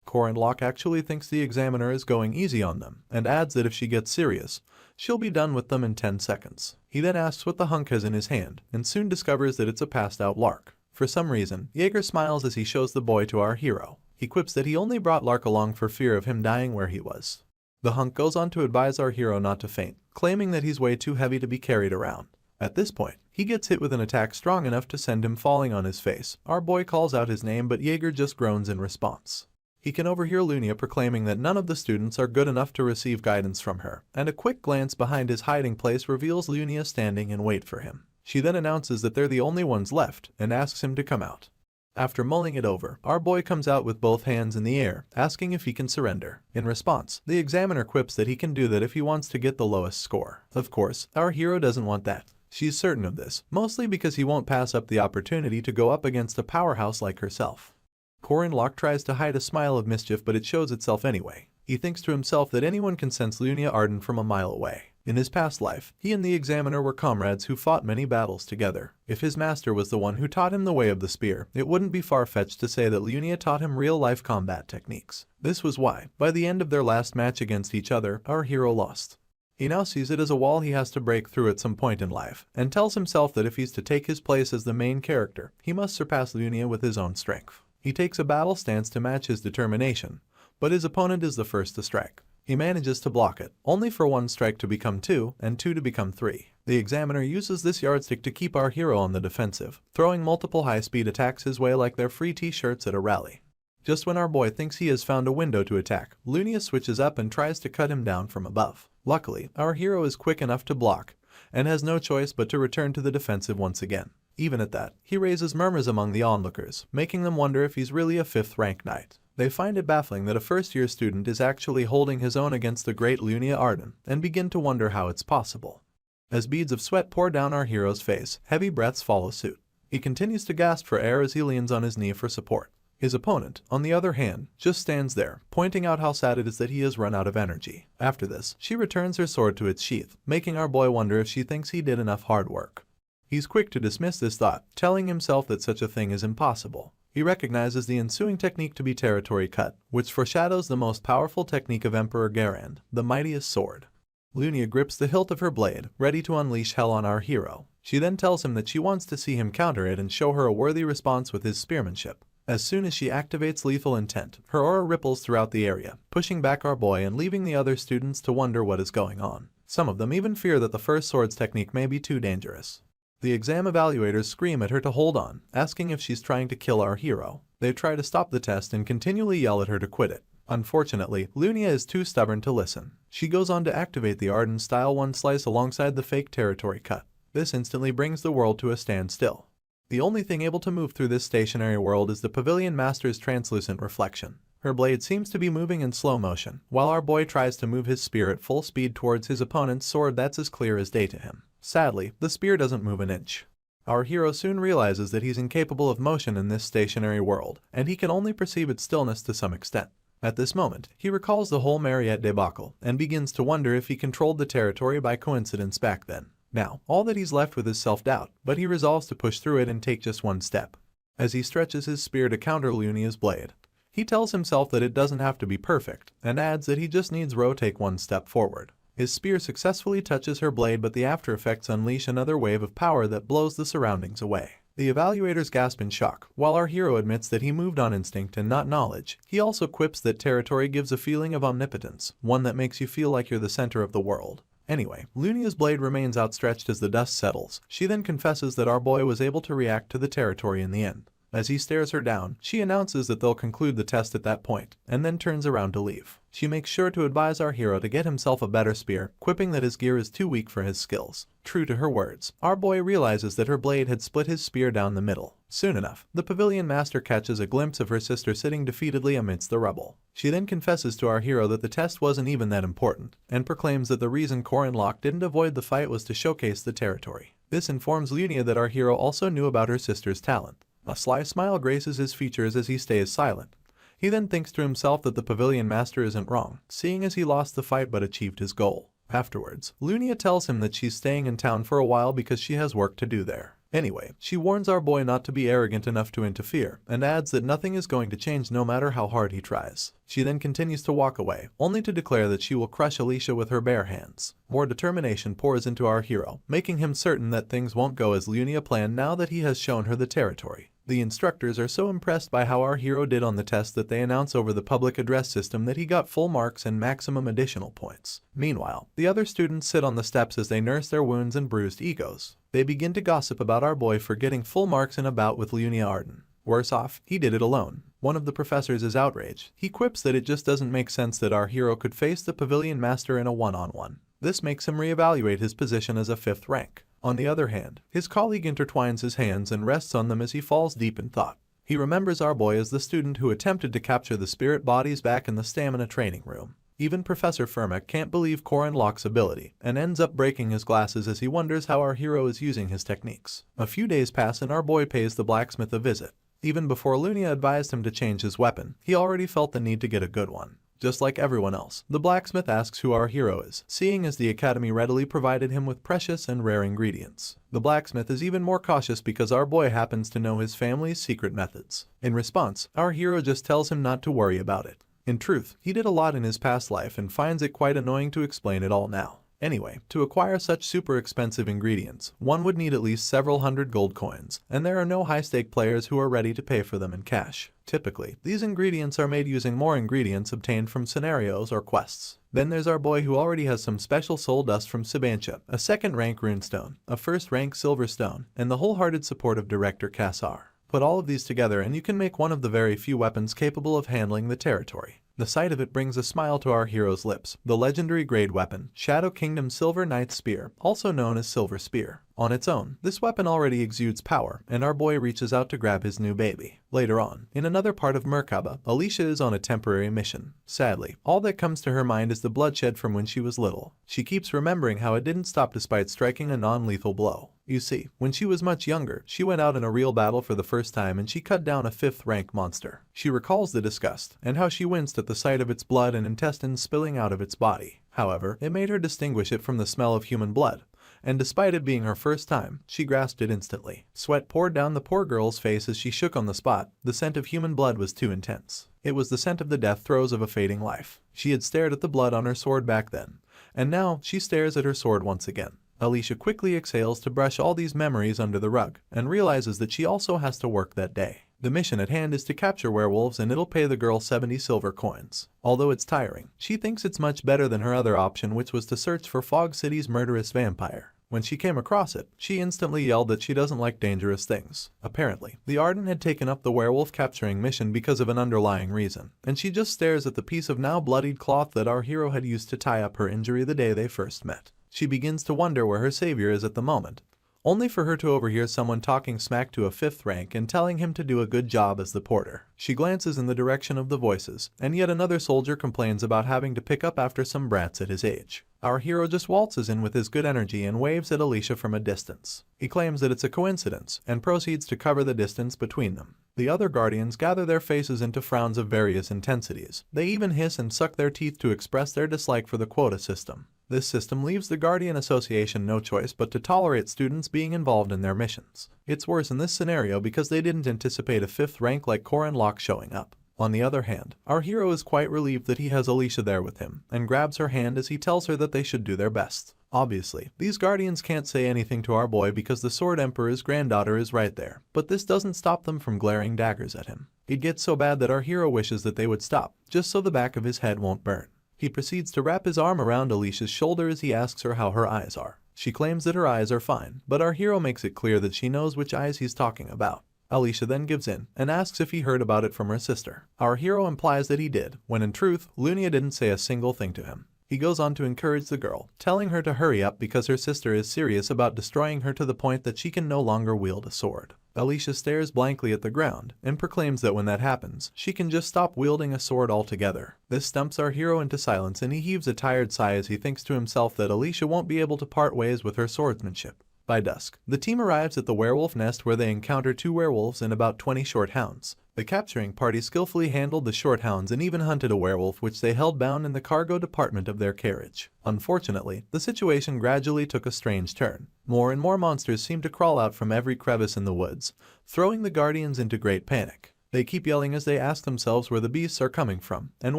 Corin Locke actually thinks the examiner is going easy on them, and adds that if she gets serious, she'll be done with them in 10 seconds. He then asks what the hunk has in his hand, and soon discovers that it's a passed-out lark. For some reason, Jaeger smiles as he shows the boy to our hero. He quips that he only brought Lark along for fear of him dying where he was. The hunk goes on to advise our hero not to faint, claiming that he's way too heavy to be carried around. At this point, he gets hit with an attack strong enough to send him falling on his face. Our boy calls out his name, but Jaeger just groans in response. He can overhear Lunia proclaiming that none of the students are good enough to receive guidance from her, and a quick glance behind his hiding place reveals Lunia standing in wait for him. She then announces that they're the only ones left, and asks him to come out. After mulling it over, our boy comes out with both hands in the air, asking if he can surrender. In response, the examiner quips that he can do that if he wants to get the lowest score. Of course, our hero doesn't want that. She's certain of this, mostly because he won't pass up the opportunity to go up against a powerhouse like herself. Corin Locke tries to hide a smile of mischief, but it shows itself anyway. He thinks to himself that anyone can sense Lunia Arden from a mile away. In his past life, he and the examiner were comrades who fought many battles together. If his master was the one who taught him the way of the spear, it wouldn't be far-fetched to say that Lunia taught him real-life combat techniques. This was why, by the end of their last match against each other, our hero lost. He now sees it as a wall he has to break through at some point in life, and tells himself that if he's to take his place as the main character, he must surpass Lunia with his own strength. He takes a battle stance to match his determination, but his opponent is the first to strike. He manages to block it, only for one strike to become 2, and 2 to become 3. The examiner uses this yardstick to keep our hero on the defensive, throwing multiple high-speed attacks his way like they're free t-shirts at a rally. Just when our boy thinks he has found a window to attack, Lunia switches up and tries to cut him down from above. Luckily, our hero is quick enough to block, and has no choice but to return to the defensive once again. Even at that, he raises murmurs among the onlookers, making them wonder if he's really a 5th-rank knight. They find it baffling that a first-year student is actually holding his own against the great Lunia Arden, and begin to wonder how it's possible. As beads of sweat pour down our hero's face, heavy breaths follow suit. He continues to gasp for air as he leans on his knee for support. His opponent, on the other hand, just stands there, pointing out how sad it is that he has run out of energy. After this, she returns her sword to its sheath, making our boy wonder if she thinks he did enough hard work. He's quick to dismiss this thought, telling himself that such a thing is impossible. He recognizes the ensuing technique to be territory cut, which foreshadows the most powerful technique of Emperor Garand, the mightiest sword. Lunia grips the hilt of her blade, ready to unleash hell on our hero. She then tells him that she wants to see him counter it and show her a worthy response with his spearmanship. As soon as she activates lethal intent, her aura ripples throughout the area, pushing back our boy and leaving the other students to wonder what is going on. Some of them even fear that the first sword's technique may be too dangerous. The exam evaluators scream at her to hold on, asking if she's trying to kill our hero. They try to stop the test and continually yell at her to quit it. Unfortunately, Lunia is too stubborn to listen. She goes on to activate the Arden Style 1 slice alongside the fake territory cut. This instantly brings the world to a standstill. The only thing able to move through this stationary world is the Pavilion Master's translucent reflection. Her blade seems to be moving in slow motion, while our boy tries to move his spear at full speed towards his opponent's sword that's as clear as day to him. Sadly, the spear doesn't move an inch. Our hero soon realizes that he's incapable of motion in this stationary world, and he can only perceive its stillness to some extent. At this moment, he recalls the whole Mariette debacle, and begins to wonder if he controlled the territory by coincidence back then. Now, all that he's left with is self-doubt, but he resolves to push through it and take just one step. As he stretches his spear to counter Lunia's blade, he tells himself that it doesn't have to be perfect, and adds that he just needs to take one step forward. His spear successfully touches her blade, but the after effects unleash another wave of power that blows the surroundings away. The evaluators gasp in shock. While our hero admits that he moved on instinct and not knowledge, he also quips that territory gives a feeling of omnipotence, one that makes you feel like you're the center of the world. Anyway, Lunia's blade remains outstretched as the dust settles. She then confesses that our boy was able to react to the territory in the end. As he stares her down, she announces that they'll conclude the test at that point, and then turns around to leave. She makes sure to advise our hero to get himself a better spear, quipping that his gear is too weak for his skills. True to her words, our boy realizes that her blade had split his spear down the middle. Soon enough, the pavilion master catches a glimpse of her sister sitting defeatedly amidst the rubble. She then confesses to our hero that the test wasn't even that important, and proclaims that the reason Corin Locke didn't avoid the fight was to showcase the territory. This informs Lunia that our hero also knew about her sister's talent. A sly smile graces his features as he stays silent. He then thinks to himself that the pavilion master isn't wrong, seeing as he lost the fight but achieved his goal. Afterwards, Lunia tells him that she's staying in town for a while because she has work to do there. Anyway, she warns our boy not to be arrogant enough to interfere, and adds that nothing is going to change no matter how hard he tries. She then continues to walk away, only to declare that she will crush Alicia with her bare hands. More determination pours into our hero, making him certain that things won't go as Lunia planned now that he has shown her the territory. The instructors are so impressed by how our hero did on the test that they announce over the public address system that he got full marks and maximum additional points. Meanwhile, the other students sit on the steps as they nurse their wounds and bruised egos. They begin to gossip about our boy for getting full marks in a bout with Lunia Arden. Worse off, he did it alone. One of the professors is outraged. He quips that it just doesn't make sense that our hero could face the pavilion master in a one-on-one. This makes him reevaluate his position as a 5th rank. On the other hand, his colleague intertwines his hands and rests on them as he falls deep in thought. He remembers our boy as the student who attempted to capture the spirit bodies back in the stamina training room. Even Professor Firma can't believe Corin Locke's ability, and ends up breaking his glasses as he wonders how our hero is using his techniques. A few days pass and our boy pays the blacksmith a visit. Even before Lunia advised him to change his weapon, he already felt the need to get a good one. Just like everyone else, the blacksmith asks who our hero is, seeing as the academy readily provided him with precious and rare ingredients. The blacksmith is even more cautious because our boy happens to know his family's secret methods. In response, our hero just tells him not to worry about it. In truth, he did a lot in his past life and finds it quite annoying to explain it all now. Anyway, to acquire such super expensive ingredients, one would need at least several hundred gold coins, and there are no high-stake players who are ready to pay for them in cash. Typically, these ingredients are made using more ingredients obtained from scenarios or quests. Then there's our boy who already has some special soul dust from Sabantia, a 2nd rank runestone, a 1st rank silver stone, and the wholehearted support of Director Kassar. Put all of these together and you can make one of the very few weapons capable of handling the territory. The sight of it brings a smile to our hero's lips. The legendary grade weapon, Shadow Kingdom Silver Knight's Spear, also known as Silver Spear. On its own, this weapon already exudes power, and our boy reaches out to grab his new baby. Later on, in another part of Merkaba, Alicia is on a temporary mission. Sadly, all that comes to her mind is the bloodshed from when she was little. She keeps remembering how it didn't stop despite striking a non-lethal blow. You see, when she was much younger, she went out in a real battle for the first time and she cut down a 5th rank monster. She recalls the disgust, and how she winced at the sight of its blood and intestines spilling out of its body. However, it made her distinguish it from the smell of human blood. And despite it being her first time, she grasped it instantly. Sweat poured down the poor girl's face as she shook on the spot. The scent of human blood was too intense. It was the scent of the death throes of a fading life. She had stared at the blood on her sword back then, and now she stares at her sword once again. Alicia quickly exhales to brush all these memories under the rug, and realizes that she also has to work that day. The mission at hand is to capture werewolves and it'll pay the girl 70 silver coins. Although it's tiring, she thinks it's much better than her other option, which was to search for Fog City's murderous vampire. When she came across it, she instantly yelled that she doesn't like dangerous things. Apparently, the Arden had taken up the werewolf capturing mission because of an underlying reason, and she just stares at the piece of now bloodied cloth that our hero had used to tie up her injury the day they first met. She begins to wonder where her savior is at the moment, only for her to overhear someone talking smack to a 5th rank and telling him to do a good job as the porter. She glances in the direction of the voices, and yet another soldier complains about having to pick up after some brats at his age. Our hero just waltzes in with his good energy and waves at Alicia from a distance. He claims that it's a coincidence, and proceeds to cover the distance between them. The other guardians gather their faces into frowns of various intensities. They even hiss and suck their teeth to express their dislike for the quota system. This system leaves the Guardian Association no choice but to tolerate students being involved in their missions. It's worse in this scenario because they didn't anticipate a 5th rank like Corin Locke showing up. On the other hand, our hero is quite relieved that he has Alicia there with him, and grabs her hand as he tells her that they should do their best. Obviously, these guardians can't say anything to our boy because the Sword Emperor's granddaughter is right there, but this doesn't stop them from glaring daggers at him. It gets so bad that our hero wishes that they would stop, just so the back of his head won't burn. He proceeds to wrap his arm around Alicia's shoulder as he asks her how her eyes are. She claims that her eyes are fine, but our hero makes it clear that she knows which eyes he's talking about. Alicia then gives in and asks if he heard about it from her sister. Our hero implies that he did, when in truth, Lunia didn't say a single thing to him. He goes on to encourage the girl, telling her to hurry up because her sister is serious about destroying her to the point that she can no longer wield a sword. Alicia stares blankly at the ground and proclaims that when that happens, she can just stop wielding a sword altogether. This stumps our hero into silence and he heaves a tired sigh as he thinks to himself that Alicia won't be able to part ways with her swordsmanship. By dusk, the team arrives at the werewolf nest where they encounter 2 werewolves and about 20 short hounds. The capturing party skillfully handled the short hounds and even hunted a werewolf which they held bound in the cargo department of their carriage. Unfortunately, the situation gradually took a strange turn. More and more monsters seem to crawl out from every crevice in the woods, throwing the guardians into great panic. They keep yelling as they ask themselves where the beasts are coming from and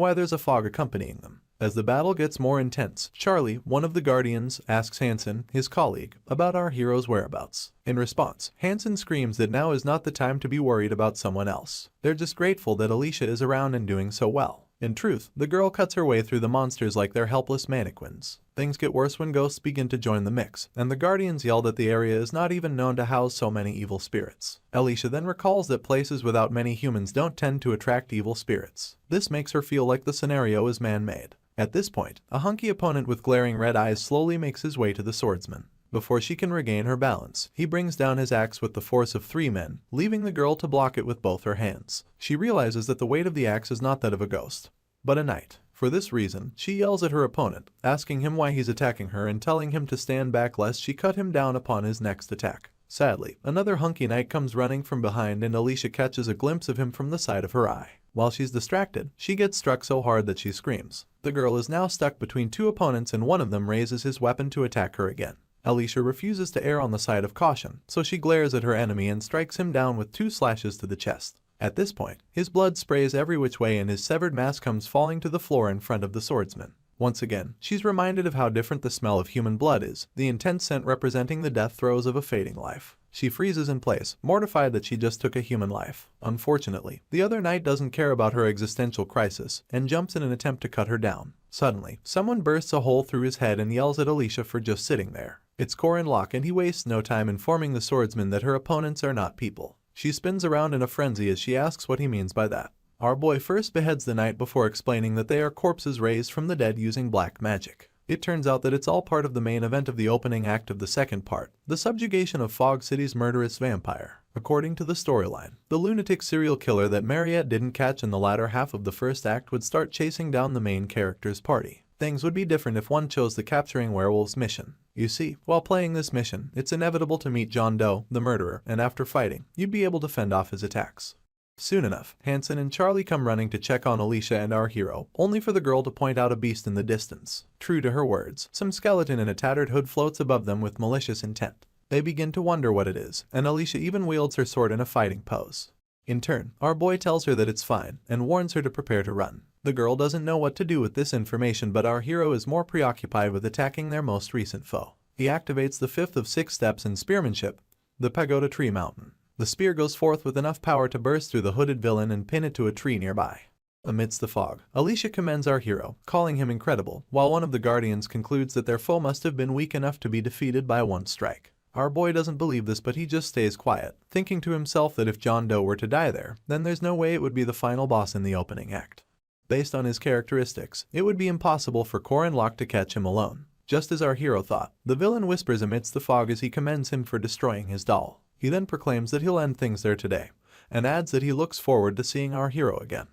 why there's a fog accompanying them. As the battle gets more intense, Charlie, one of the guardians, asks Hansen, his colleague, about our hero's whereabouts. In response, Hansen screams that now is not the time to be worried about someone else. They're just grateful that Alicia is around and doing so well. In truth, the girl cuts her way through the monsters like they're helpless mannequins. Things get worse when ghosts begin to join the mix, and the guardians yell that the area is not even known to house so many evil spirits. Alicia then recalls that places without many humans don't tend to attract evil spirits. This makes her feel like the scenario is man-made. At this point, a hunky opponent with glaring red eyes slowly makes his way to the swordsman. Before she can regain her balance, he brings down his axe with the force of 3 men, leaving the girl to block it with both her hands. She realizes that the weight of the axe is not that of a ghost, but a knight. For this reason, she yells at her opponent, asking him why he's attacking her and telling him to stand back lest she cut him down upon his next attack. Sadly, another hunky knight comes running from behind and Alicia catches a glimpse of him from the side of her eye. While she's distracted, she gets struck so hard that she screams. The girl is now stuck between 2 opponents and one of them raises his weapon to attack her again. Alicia refuses to err on the side of caution, so she glares at her enemy and strikes him down with 2 slashes to the chest. At this point, his blood sprays every which way and his severed mask comes falling to the floor in front of the swordsman. Once again, she's reminded of how different the smell of human blood is, the intense scent representing the death throes of a fading life. She freezes in place, mortified that she just took a human life. Unfortunately, the other knight doesn't care about her existential crisis and jumps in an attempt to cut her down. Suddenly, someone bursts a hole through his head and yells at Alicia for just sitting there. It's Corin Locke and he wastes no time informing the swordsman that her opponents are not people. She spins around in a frenzy as she asks what he means by that. Our boy first beheads the knight before explaining that they are corpses raised from the dead using black magic. It turns out that it's all part of the main event of the opening act of the second part, the subjugation of Fog City's murderous vampire. According to the storyline, the lunatic serial killer that Mariette didn't catch in the latter half of the first act would start chasing down the main character's party. Things would be different if one chose the capturing werewolves mission. You see, while playing this mission, it's inevitable to meet John Doe, the murderer, and after fighting, you'd be able to fend off his attacks. Soon enough, Hansen and Charlie come running to check on Alicia and our hero, only for the girl to point out a beast in the distance. True to her words, some skeleton in a tattered hood floats above them with malicious intent. They begin to wonder what it is, and Alicia even wields her sword in a fighting pose. In turn, our boy tells her that it's fine, and warns her to prepare to run. The girl doesn't know what to do with this information, but our hero is more preoccupied with attacking their most recent foe. He activates the 5th of 6 steps in spearmanship, the Pagoda Tree Mountain. The spear goes forth with enough power to burst through the hooded villain and pin it to a tree nearby. Amidst the fog, Alicia commends our hero, calling him incredible, while one of the guardians concludes that their foe must have been weak enough to be defeated by one strike. Our boy doesn't believe this, but he just stays quiet, thinking to himself that if John Doe were to die there, then there's no way it would be the final boss in the opening act. Based on his characteristics, it would be impossible for Corin Locke to catch him alone. Just as our hero thought, the villain whispers amidst the fog as he commends him for destroying his doll. He then proclaims that he'll end things there today, and adds that he looks forward to seeing our hero again.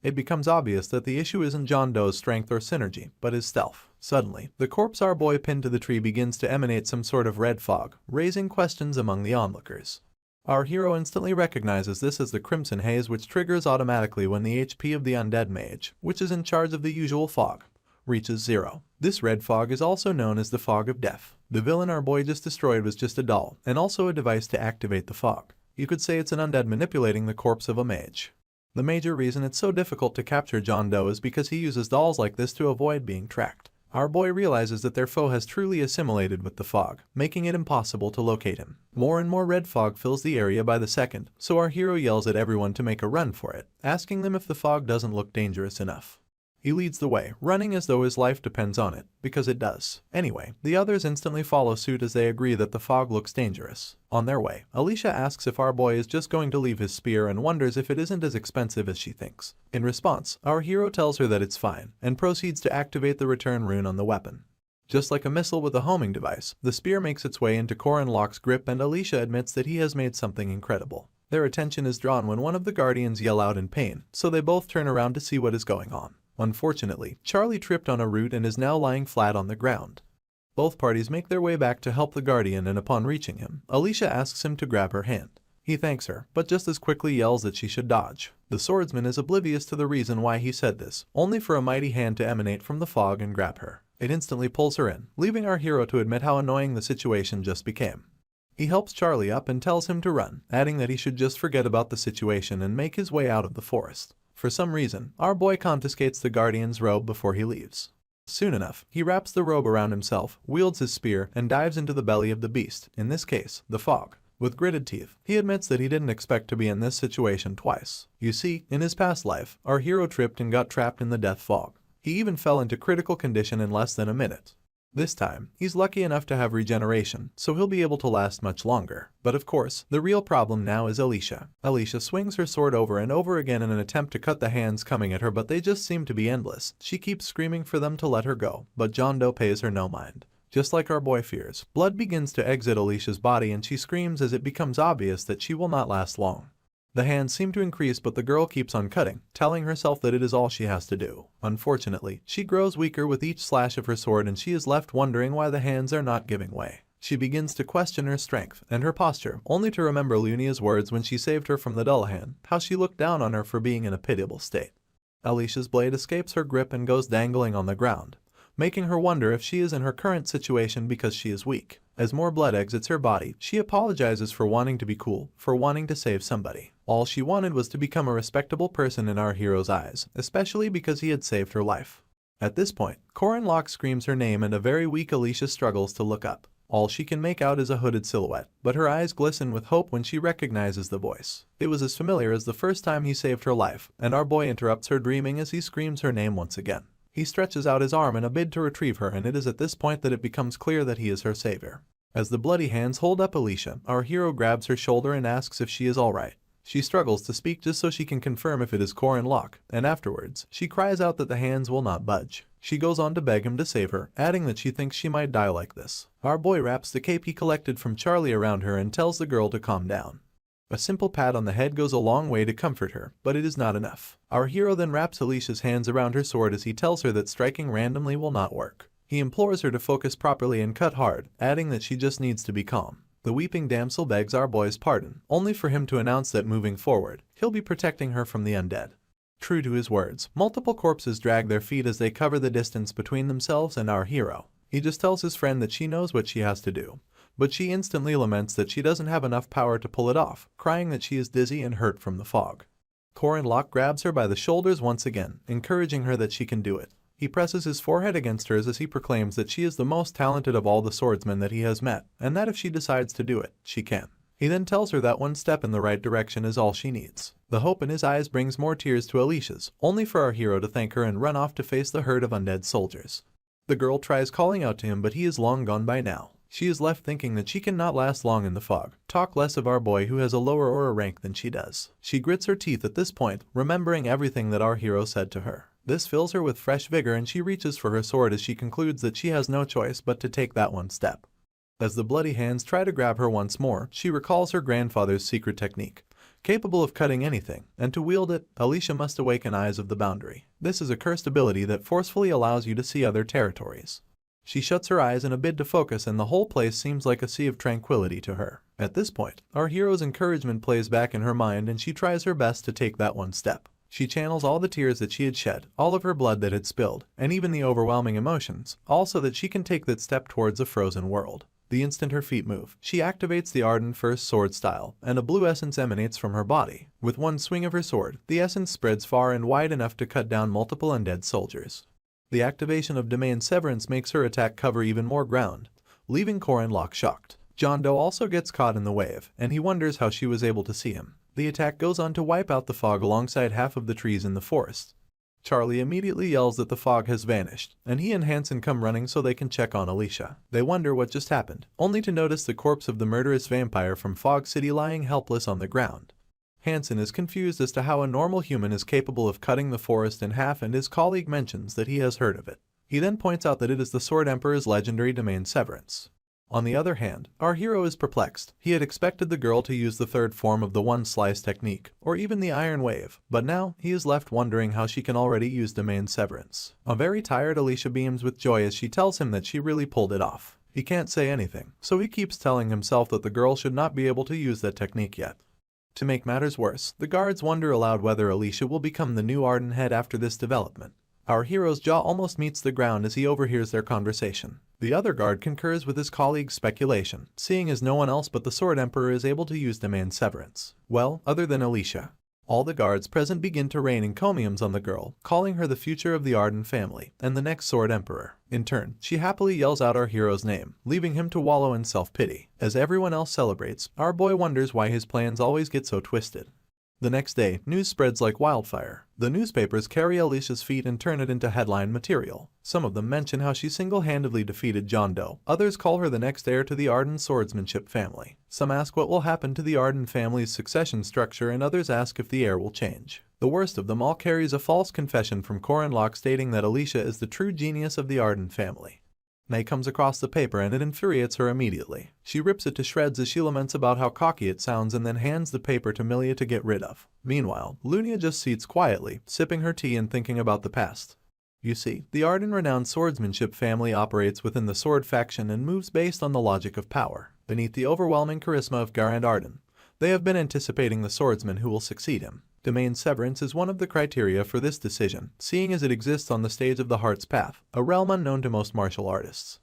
It becomes obvious that the issue isn't John Doe's strength or synergy, but his stealth. Suddenly, the corpse our boy pinned to the tree begins to emanate some sort of red fog, raising questions among the onlookers. Our hero instantly recognizes this as the Crimson Haze, which triggers automatically when the HP of the undead mage, which is in charge of the usual fog, reaches 0. This red fog is also known as the Fog of Death. The villain our boy just destroyed was just a doll, and also a device to activate the fog. You could say it's an undead manipulating the corpse of a mage. The major reason it's so difficult to capture John Doe is because he uses dolls like this to avoid being tracked. Our boy realizes that their foe has truly assimilated with the fog, making it impossible to locate him. More and more red fog fills the area by the second, so our hero yells at everyone to make a run for it, asking them if the fog doesn't look dangerous enough. He leads the way, running as though his life depends on it, because it does. Anyway, the others instantly follow suit as they agree that the fog looks dangerous. On their way, Alicia asks if our boy is just going to leave his spear and wonders if it isn't as expensive as she thinks. In response, our hero tells her that it's fine, and proceeds to activate the return rune on the weapon. Just like a missile with a homing device, the spear makes its way into Corin Locke's grip and Alicia admits that he has made something incredible. Their attention is drawn when one of the guardians yell out in pain, so they both turn around to see what is going on. Unfortunately, Charlie tripped on a root and is now lying flat on the ground. Both parties make their way back to help the guardian, and upon reaching him, Alicia asks him to grab her hand. He thanks her, but just as quickly yells that she should dodge. The swordsman is oblivious to the reason why he said this, only for a mighty hand to emanate from the fog and grab her. It instantly pulls her in, leaving our hero to admit how annoying the situation just became. He helps Charlie up and tells him to run, adding that he should just forget about the situation and make his way out of the forest. For some reason, our boy confiscates the guardian's robe before he leaves. Soon enough, he wraps the robe around himself, wields his spear, and dives into the belly of the beast, in this case, the fog. With gritted teeth, he admits that he didn't expect to be in this situation twice. You see, in his past life, our hero tripped and got trapped in the death fog. He even fell into critical condition in less than a minute. This time, he's lucky enough to have regeneration, so he'll be able to last much longer. But of course, the real problem now is Alicia. Alicia swings her sword over and over again in an attempt to cut the hands coming at her, but they just seem to be endless. She keeps screaming for them to let her go, but John Doe pays her no mind. Just like our boy fears, blood begins to exit Alicia's body and she screams as it becomes obvious that she will not last long. The hands seem to increase, but the girl keeps on cutting, telling herself that it is all she has to do. Unfortunately, she grows weaker with each slash of her sword and she is left wondering why the hands are not giving way. She begins to question her strength and her posture, only to remember Lunia's words when she saved her from the Dullahan, how she looked down on her for being in a pitiable state. Alicia's blade escapes her grip and goes dangling on the ground, making her wonder if she is in her current situation because she is weak. As more blood exits her body, she apologizes for wanting to be cool, for wanting to save somebody. All she wanted was to become a respectable person in our hero's eyes, especially because he had saved her life. At this point, Corin Locke screams her name and a very weak Alicia struggles to look up. All she can make out is a hooded silhouette, but her eyes glisten with hope when she recognizes the voice. It was as familiar as the first time he saved her life, and our boy interrupts her dreaming as he screams her name once again. He stretches out his arm in a bid to retrieve her, and it is at this point that it becomes clear that he is her savior. As the bloody hands hold up Alicia, our hero grabs her shoulder and asks if she is alright. She struggles to speak just so she can confirm if it is Corin Locke, and afterwards, she cries out that the hands will not budge. She goes on to beg him to save her, adding that she thinks she might die like this. Our boy wraps the cape he collected from Charlie around her and tells the girl to calm down. A simple pat on the head goes a long way to comfort her, but it is not enough. Our hero then wraps Alicia's hands around her sword as he tells her that striking randomly will not work. He implores her to focus properly and cut hard, adding that she just needs to be calm. The weeping damsel begs our boy's pardon, only for him to announce that moving forward, he'll be protecting her from the undead. True to his words, multiple corpses drag their feet as they cover the distance between themselves and our hero. He just tells his friend that she knows what she has to do, but she instantly laments that she doesn't have enough power to pull it off, crying that she is dizzy and hurt from the fog. Corin Locke grabs her by the shoulders once again, encouraging her that she can do it. He presses his forehead against hers as he proclaims that she is the most talented of all the swordsmen that he has met, and that if she decides to do it, she can. He then tells her that one step in the right direction is all she needs. The hope in his eyes brings more tears to Alicia's, only for our hero to thank her and run off to face the herd of undead soldiers. The girl tries calling out to him, but he is long gone by now. She is left thinking that she cannot last long in the fog, talk less of our boy who has a lower aura rank than she does. She grits her teeth at this point, remembering everything that our hero said to her. This fills her with fresh vigor and she reaches for her sword as she concludes that she has no choice but to take that one step. As the bloody hands try to grab her once more, she recalls her grandfather's secret technique. Capable of cutting anything, and to wield it, Alicia must awaken Eyes of the Boundary. This is a cursed ability that forcefully allows you to see other territories. She shuts her eyes in a bid to focus and the whole place seems like a sea of tranquility to her. At this point, our hero's encouragement plays back in her mind and she tries her best to take that one step. She channels all the tears that she had shed, all of her blood that had spilled, and even the overwhelming emotions, all so that she can take that step towards a frozen world. The instant her feet move, she activates the Arden First sword style, and a blue essence emanates from her body. With one swing of her sword, the essence spreads far and wide enough to cut down multiple undead soldiers. The activation of Domain Severance makes her attack cover even more ground, leaving Core and Locke shocked. John Doe also gets caught in the wave, and he wonders how she was able to see him. The attack goes on to wipe out the fog alongside half of the trees in the forest. Charlie immediately yells that the fog has vanished, and he and Hansen come running so they can check on Alicia. They wonder what just happened, only to notice the corpse of the murderous vampire from Fog City lying helpless on the ground. Hansen is confused as to how a normal human is capable of cutting the forest in half, and his colleague mentions that he has heard of it. He then points out that it is the Sword Emperor's legendary Domain Severance. On the other hand, our hero is perplexed. He had expected the girl to use the third form of the one-slice technique, or even the Iron Wave, but now he is left wondering how she can already use Domain Severance. A very tired Alicia beams with joy as she tells him that she really pulled it off. He can't say anything, so he keeps telling himself that the girl should not be able to use that technique yet. To make matters worse, the guards wonder aloud whether Alicia will become the new Arden head after this development. Our hero's jaw almost meets the ground as he overhears their conversation. The other guard concurs with his colleague's speculation, seeing as no one else but the Sword Emperor is able to use Domain Severance. Well, other than Alicia. All the guards present begin to rain encomiums on the girl, calling her the future of the Arden family and the next Sword Emperor. In turn, she happily yells out our hero's name, leaving him to wallow in self-pity. As everyone else celebrates, our boy wonders why his plans always get so twisted. The next day, news spreads like wildfire. The newspapers carry Alicia's feat and turn it into headline material. Some of them mention how she single-handedly defeated John Doe. Others call her the next heir to the Arden swordsmanship family. Some ask what will happen to the Arden family's succession structure, and others ask if the heir will change. The worst of them all carries a false confession from Core and Locke stating that Alicia is the true genius of the Arden family. May comes across the paper and it infuriates her immediately. She rips it to shreds as she laments about how cocky it sounds and then hands the paper to Milia to get rid of. Meanwhile, Lunia just sits quietly, sipping her tea and thinking about the past. You see, the Arden-renowned swordsmanship family operates within the Sword faction and moves based on the logic of power. Beneath the overwhelming charisma of Garand Arden, they have been anticipating the swordsman who will succeed him. Domain Severance is one of the criteria for this decision, seeing as it exists on the stage of the Heart's Path, a realm unknown to most martial artists.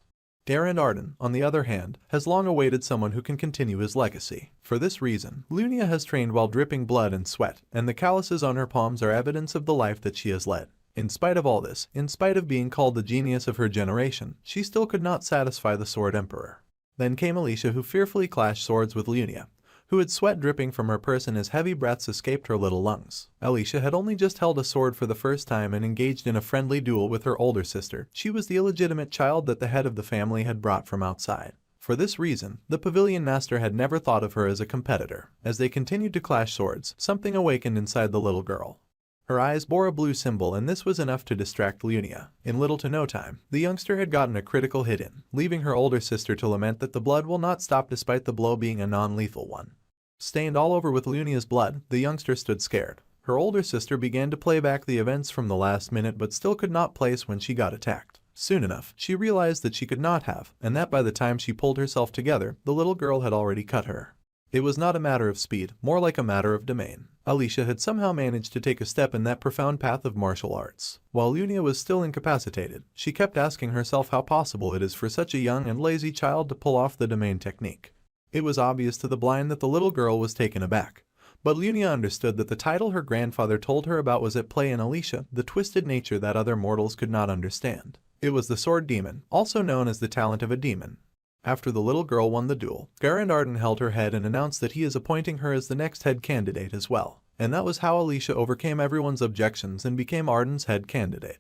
Garand Arden, on the other hand, has long awaited someone who can continue his legacy. For this reason, Lunia has trained while dripping blood and sweat, and the calluses on her palms are evidence of the life that she has led. In spite of all this, in spite of being called the genius of her generation, she still could not satisfy the Sword Emperor. Then came Alicia, who fearfully clashed swords with Lunia, who had sweat dripping from her person as heavy breaths escaped her little lungs. Alicia had only just held a sword for the first time and engaged in a friendly duel with her older sister. She was the illegitimate child that the head of the family had brought from outside. For this reason, the Pavilion Master had never thought of her as a competitor. As they continued to clash swords, something awakened inside the little girl. Her eyes bore a blue symbol, and this was enough to distract Lunia. In little to no time, the youngster had gotten a critical hit in, leaving her older sister to lament that the blood will not stop despite the blow being a non-lethal one. Stained all over with Lunia's blood, the youngster stood scared. Her older sister began to play back the events from the last minute but still could not place when she got attacked. Soon enough, she realized that she could not have, and that by the time she pulled herself together, the little girl had already cut her. It was not a matter of speed, more like a matter of domain. Alicia had somehow managed to take a step in that profound path of martial arts. While Lunia was still incapacitated, she kept asking herself how possible it is for such a young and lazy child to pull off the domain technique. It was obvious to the blind that the little girl was taken aback, but Lunia understood that the title her grandfather told her about was at play in Alicia, the twisted nature that other mortals could not understand. It was the Sword Demon, also known as the talent of a demon. After the little girl won the duel, Garand Arden held her head and announced that he is appointing her as the next head candidate as well. And that was how Alicia overcame everyone's objections and became Arden's head candidate.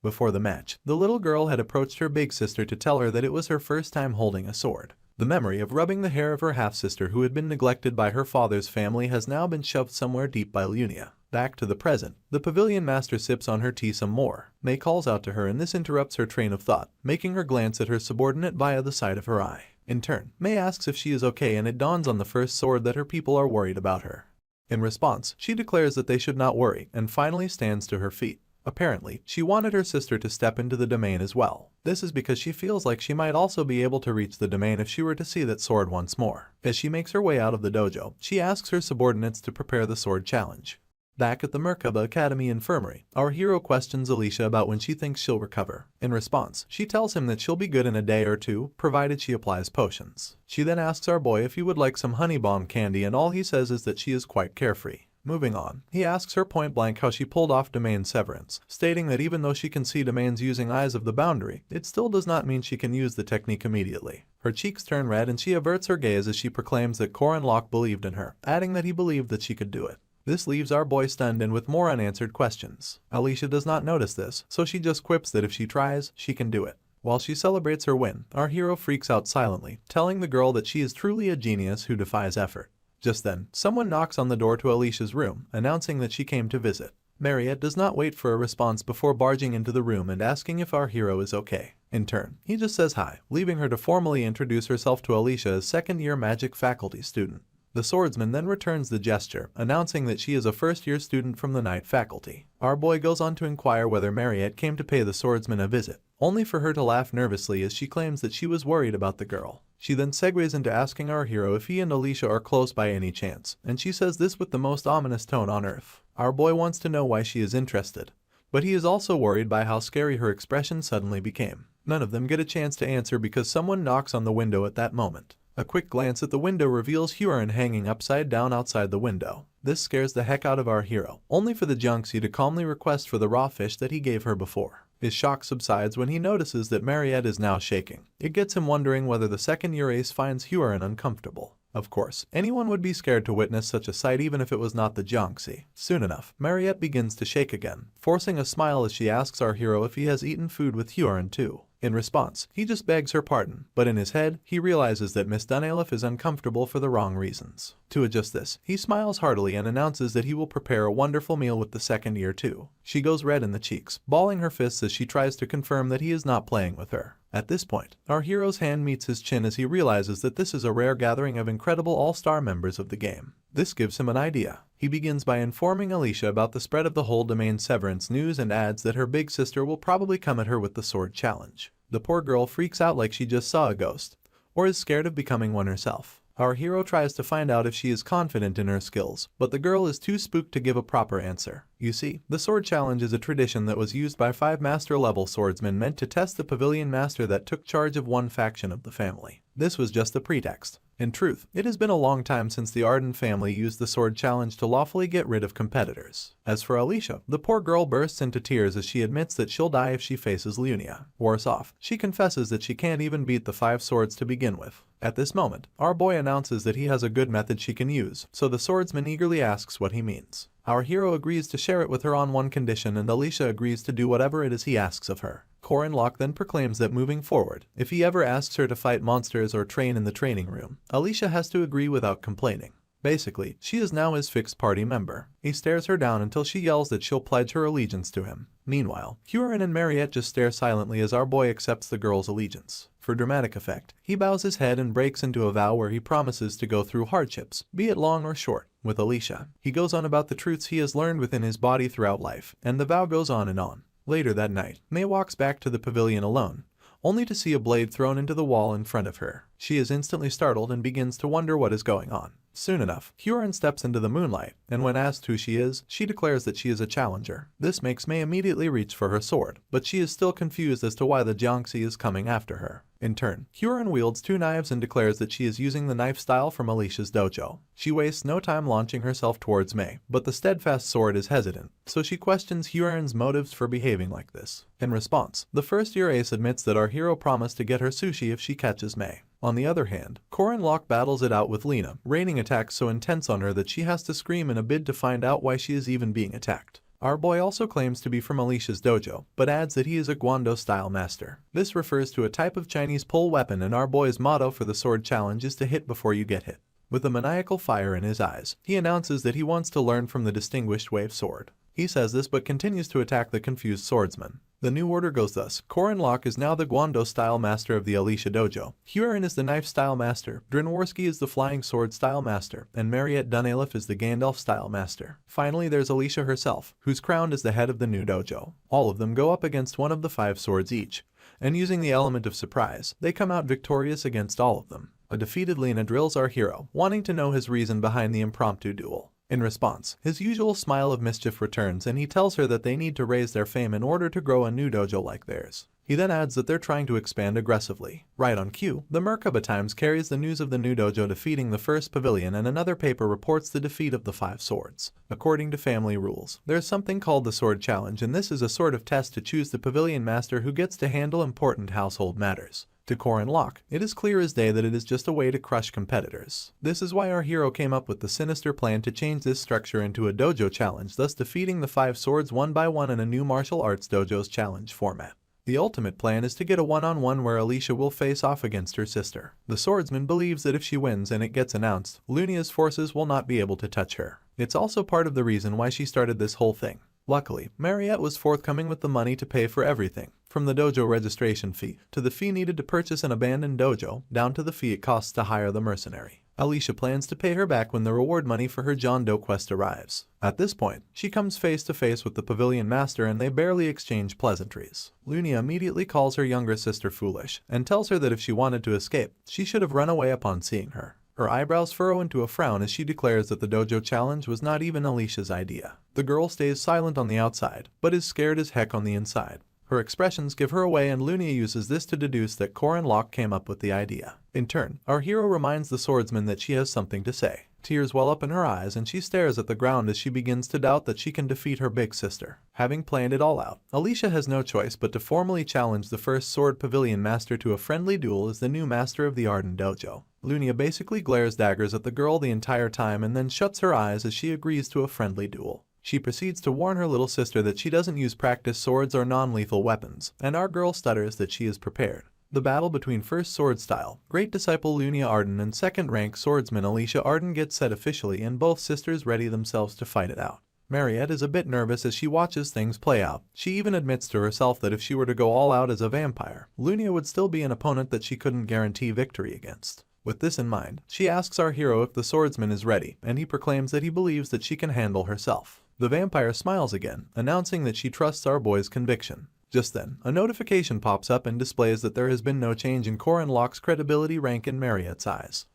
Before the match, the little girl had approached her big sister to tell her that it was her first time holding a sword. The memory of rubbing the hair of her half-sister who had been neglected by her father's family has now been shoved somewhere deep by Lunia. Back to the present, the Pavilion Master sips on her tea some more. May calls out to her and this interrupts her train of thought, making her glance at her subordinate via the side of her eye. In turn, May asks if she is okay and it dawns on the first sword that her people are worried about her. In response, she declares that they should not worry and finally stands to her feet. Apparently, she wanted her sister to step into the domain as well. This is because she feels like she might also be able to reach the domain if she were to see that sword once more. As she makes her way out of the dojo, she asks her subordinates to prepare the sword challenge. Back at the Merkaba Academy infirmary, our hero questions Alicia about when she thinks she'll recover. In response, she tells him that she'll be good in a day or two, provided she applies potions. She then asks our boy if he would like some honey bomb candy and all he says is that she is quite carefree. Moving on, he asks her point blank how she pulled off domain severance, stating that even though she can see domains using Eyes of the Boundary, it still does not mean she can use the technique immediately. Her cheeks turn red and she averts her gaze as she proclaims that Corin Locke believed in her, adding that he believed that she could do it. This leaves our boy stunned and with more unanswered questions. Alicia does not notice this, so she just quips that if she tries, she can do it. While she celebrates her win, our hero freaks out silently, telling the girl that she is truly a genius who defies effort. Just then, someone knocks on the door to Alicia's room, announcing that she came to visit. Mariette does not wait for a response before barging into the room and asking if our hero is okay. In turn, he just says hi, leaving her to formally introduce herself to Alicia as second-year magic faculty student. The swordsman then returns the gesture, announcing that she is a first-year student from the night faculty. Our boy goes on to inquire whether Mariette came to pay the swordsman a visit, only for her to laugh nervously as she claims that she was worried about the girl. She then segues into asking our hero if he and Alicia are close by any chance, and she says this with the most ominous tone on earth. Our boy wants to know why she is interested, but he is also worried by how scary her expression suddenly became. None of them get a chance to answer because someone knocks on the window at that moment. A quick glance at the window reveals Huron hanging upside down outside the window. This scares the heck out of our hero, only for the Junxi to calmly request for the raw fish that he gave her before. His shock subsides when he notices that Mariette is now shaking. It gets him wondering whether the second-year ace finds Huron uncomfortable. Of course, anyone would be scared to witness such a sight even if it was not the Junxi. Soon enough, Mariette begins to shake again, forcing a smile as she asks our hero if he has eaten food with Huron too. In response, he just begs her pardon, but in his head, he realizes that Miss Dunaliff is uncomfortable for the wrong reasons. To adjust this, he smiles heartily and announces that he will prepare a wonderful meal with the second year too. She goes red in the cheeks, balling her fists as she tries to confirm that he is not playing with her. At this point, our hero's hand meets his chin as he realizes that this is a rare gathering of incredible all-star members of the game. This gives him an idea. He begins by informing Alicia about the spread of the whole domain severance news and adds that her big sister will probably come at her with the sword challenge. The poor girl freaks out like she just saw a ghost, or is scared of becoming one herself. Our hero tries to find out if she is confident in her skills, but the girl is too spooked to give a proper answer. You see, the sword challenge is a tradition that was used by 5 master-level swordsmen meant to test the pavilion master that took charge of one faction of the family. This was just a pretext. In truth, it has been a long time since the Arden family used the sword challenge to lawfully get rid of competitors. As for Alicia, the poor girl bursts into tears as she admits that she'll die if she faces Lunia. Worse off, she confesses that she can't even beat the 5 swords to begin with. At this moment, our boy announces that he has a good method she can use, so the swordsman eagerly asks what he means. Our hero agrees to share it with her on one condition, and Alicia agrees to do whatever it is he asks of her. Corin Locke then proclaims that moving forward, if he ever asks her to fight monsters or train in the training room, Alicia has to agree without complaining. Basically, she is now his fixed party member. He stares her down until she yells that she'll pledge her allegiance to him. Meanwhile, Huron and Mariette just stare silently as our boy accepts the girl's allegiance. For dramatic effect, he bows his head and breaks into a vow where he promises to go through hardships, be it long or short, with Alicia. He goes on about the truths he has learned within his body throughout life, and the vow goes on and on. Later that night, May walks back to the pavilion alone, only to see a blade thrown into the wall in front of her. She is instantly startled and begins to wonder what is going on. Soon enough, Huron steps into the moonlight, and when asked who she is, she declares that she is a challenger. This makes May immediately reach for her sword, but she is still confused as to why the Jiangxi is coming after her. In turn, Huron wields 2 knives and declares that she is using the knife style from Alicia's dojo. She wastes no time launching herself towards May, but the steadfast sword is hesitant, so she questions Huron's motives for behaving like this. In response, the first-year ace admits that our hero promised to get her sushi if she catches May. On the other hand, Corin Locke battles it out with Lena, raining attacks so intense on her that she has to scream in a bid to find out why she is even being attacked. Our boy also claims to be from Alicia's dojo, but adds that he is a Guando-style master. This refers to a type of Chinese pole weapon, and our boy's motto for the sword challenge is to hit before you get hit. With a maniacal fire in his eyes, he announces that he wants to learn from the distinguished wave sword. He says this but continues to attack the confused swordsman. The new order goes thus: Corin Locke is now the Guando-style master of the Alicia dojo, Huron is the knife-style master, Drinworski is the flying sword-style master, and Mariette Dunaliff is the Gandalf-style master. Finally, there's Alicia herself, who's crowned as the head of the new dojo. All of them go up against one of the 5 swords each, and using the element of surprise, they come out victorious against all of them. A defeated Lena drills our hero, wanting to know his reason behind the impromptu duel. In response, his usual smile of mischief returns and he tells her that they need to raise their fame in order to grow a new dojo like theirs. He then adds that they're trying to expand aggressively. Right on cue, the Merkaba Times carries the news of the new dojo defeating the first pavilion and another paper reports the defeat of the 5 swords. According to family rules, there's something called the Sword Challenge, and this is a sort of test to choose the pavilion master who gets to handle important household matters. To Core and Locke, it is clear as day that it is just a way to crush competitors. This is why our hero came up with the sinister plan to change this structure into a dojo challenge, thus defeating the 5 swords one by one in a new martial arts dojo's challenge format. The ultimate plan is to get a one-on-one where Alicia will face off against her sister. The swordsman believes that if she wins and it gets announced, Lunia's forces will not be able to touch her. It's also part of the reason why she started this whole thing. Luckily, Mariette was forthcoming with the money to pay for everything, from the dojo registration fee, to the fee needed to purchase an abandoned dojo, down to the fee it costs to hire the mercenary. Alicia plans to pay her back when the reward money for her John Doe quest arrives. At this point, she comes face to face with the pavilion master and they barely exchange pleasantries. Lunia immediately calls her younger sister foolish, and tells her that if she wanted to escape, she should have run away upon seeing her. Her eyebrows furrow into a frown as she declares that the dojo challenge was not even Alicia's idea. The girl stays silent on the outside, but is scared as heck on the inside. Her expressions give her away and Lunia uses this to deduce that Core and Locke came up with the idea. In turn, our hero reminds the swordsman that she has something to say. Tears well up in her eyes and she stares at the ground as she begins to doubt that she can defeat her big sister. Having planned it all out, Alicia has no choice but to formally challenge the first sword pavilion master to a friendly duel as the new master of the Arden Dojo. Lunia basically glares daggers at the girl the entire time and then shuts her eyes as she agrees to a friendly duel. She proceeds to warn her little sister that she doesn't use practice swords or non-lethal weapons, and our girl stutters that she is prepared. The battle between first sword style, great disciple Lunia Arden and second rank swordsman Alicia Arden gets set officially and both sisters ready themselves to fight it out. Mariette is a bit nervous as she watches things play out. She even admits to herself that if she were to go all out as a vampire, Lunia would still be an opponent that she couldn't guarantee victory against. With this in mind, she asks our hero if the swordsman is ready, and he proclaims that he believes that she can handle herself. The vampire smiles again, announcing that she trusts our boy's conviction. Just then, a notification pops up and displays that there has been no change in Core and Locke's credibility rank in Mariette's eyes.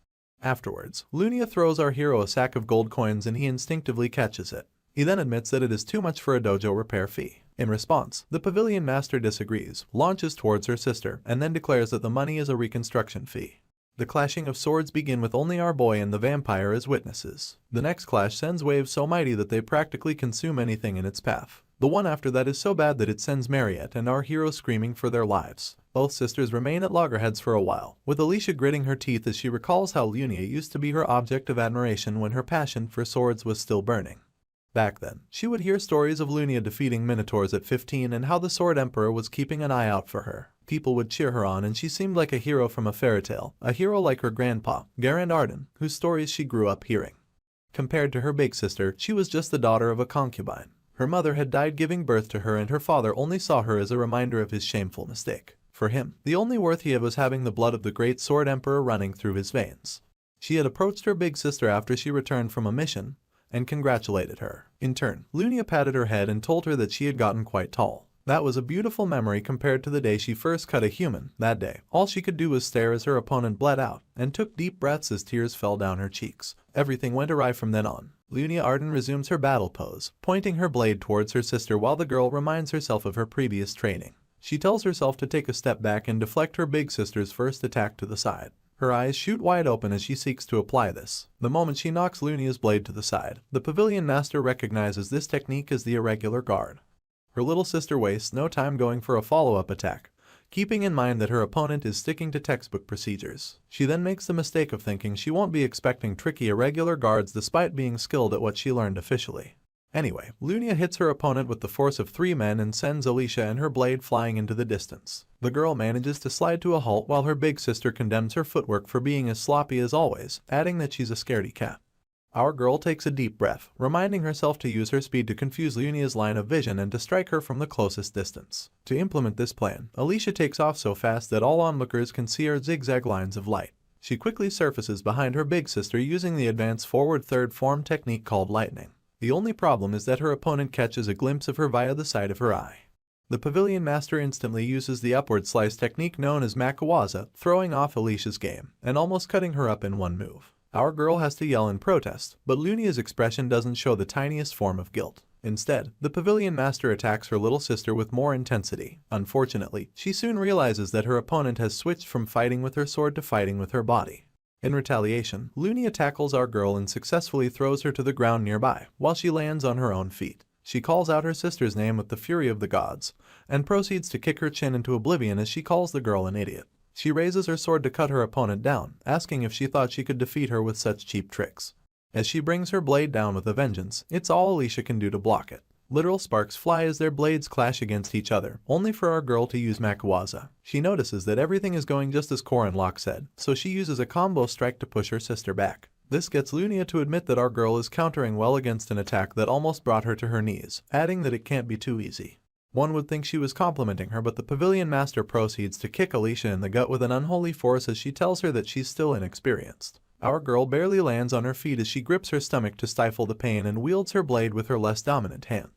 Afterwards, Lunia throws our hero a sack of gold coins and he instinctively catches it. He then admits that it is too much for a dojo repair fee. In response, the pavilion master disagrees, launches towards her sister, and then declares that the money is a reconstruction fee. The clashing of swords begin with only our boy and the vampire as witnesses. The next clash sends waves so mighty that they practically consume anything in its path. The one after that is so bad that it sends Mariette and our hero screaming for their lives. Both sisters remain at loggerheads for a while, with Alicia gritting her teeth as she recalls how Lunia used to be her object of admiration when her passion for swords was still burning. Back then, she would hear stories of Lunia defeating minotaurs at 15 and how the Sword Emperor was keeping an eye out for her. People would cheer her on and she seemed like a hero from a fairy tale, a hero like her grandpa, Garand Arden, whose stories she grew up hearing. Compared to her big sister, she was just the daughter of a concubine. Her mother had died giving birth to her and her father only saw her as a reminder of his shameful mistake. For him, the only worth he had was having the blood of the great Sword Emperor running through his veins. She had approached her big sister after she returned from a mission, and congratulated her. In turn, Lunia patted her head and told her that she had gotten quite tall. That was a beautiful memory compared to the day she first cut a human. That day, all she could do was stare as her opponent bled out, and took deep breaths as tears fell down her cheeks. Everything went awry from then on. Lunia Arden resumes her battle pose, pointing her blade towards her sister while the girl reminds herself of her previous training. She tells herself to take a step back and deflect her big sister's first attack to the side. Her eyes shoot wide open as she seeks to apply this. The moment she knocks Lunia's blade to the side, the pavilion master recognizes this technique as the irregular guard. Her little sister wastes no time going for a follow-up attack, keeping in mind that her opponent is sticking to textbook procedures. She then makes the mistake of thinking she won't be expecting tricky irregular guards despite being skilled at what she learned officially. Anyway, Lunia hits her opponent with the force of 3 men and sends Alicia and her blade flying into the distance. The girl manages to slide to a halt while her big sister condemns her footwork for being as sloppy as always, adding that she's a scaredy cat. Our girl takes a deep breath, reminding herself to use her speed to confuse Lunia's line of vision and to strike her from the closest distance. To implement this plan, Alicia takes off so fast that all onlookers can see her zigzag lines of light. She quickly surfaces behind her big sister using the advanced forward third form technique called lightning. The only problem is that her opponent catches a glimpse of her via the side of her eye. The pavilion master instantly uses the upward slice technique known as Makawaza, throwing off Alicia's game, and almost cutting her up in one move. Our girl has to yell in protest, but Lunia's expression doesn't show the tiniest form of guilt. Instead, the pavilion master attacks her little sister with more intensity. Unfortunately, she soon realizes that her opponent has switched from fighting with her sword to fighting with her body. In retaliation, Lunia tackles our girl and successfully throws her to the ground nearby, while she lands on her own feet. She calls out her sister's name with the fury of the gods, and proceeds to kick her chin into oblivion as she calls the girl an idiot. She raises her sword to cut her opponent down, asking if she thought she could defeat her with such cheap tricks. As she brings her blade down with a vengeance, it's all Alicia can do to block it. Literal sparks fly as their blades clash against each other, only for our girl to use Makuwaza. She notices that everything is going just as Korin Locke said, so she uses a combo strike to push her sister back. This gets Lunia to admit that our girl is countering well against an attack that almost brought her to her knees, adding that it can't be too easy. One would think she was complimenting her, but the pavilion master proceeds to kick Alicia in the gut with an unholy force as she tells her that she's still inexperienced. Our girl barely lands on her feet as she grips her stomach to stifle the pain and wields her blade with her less dominant hand.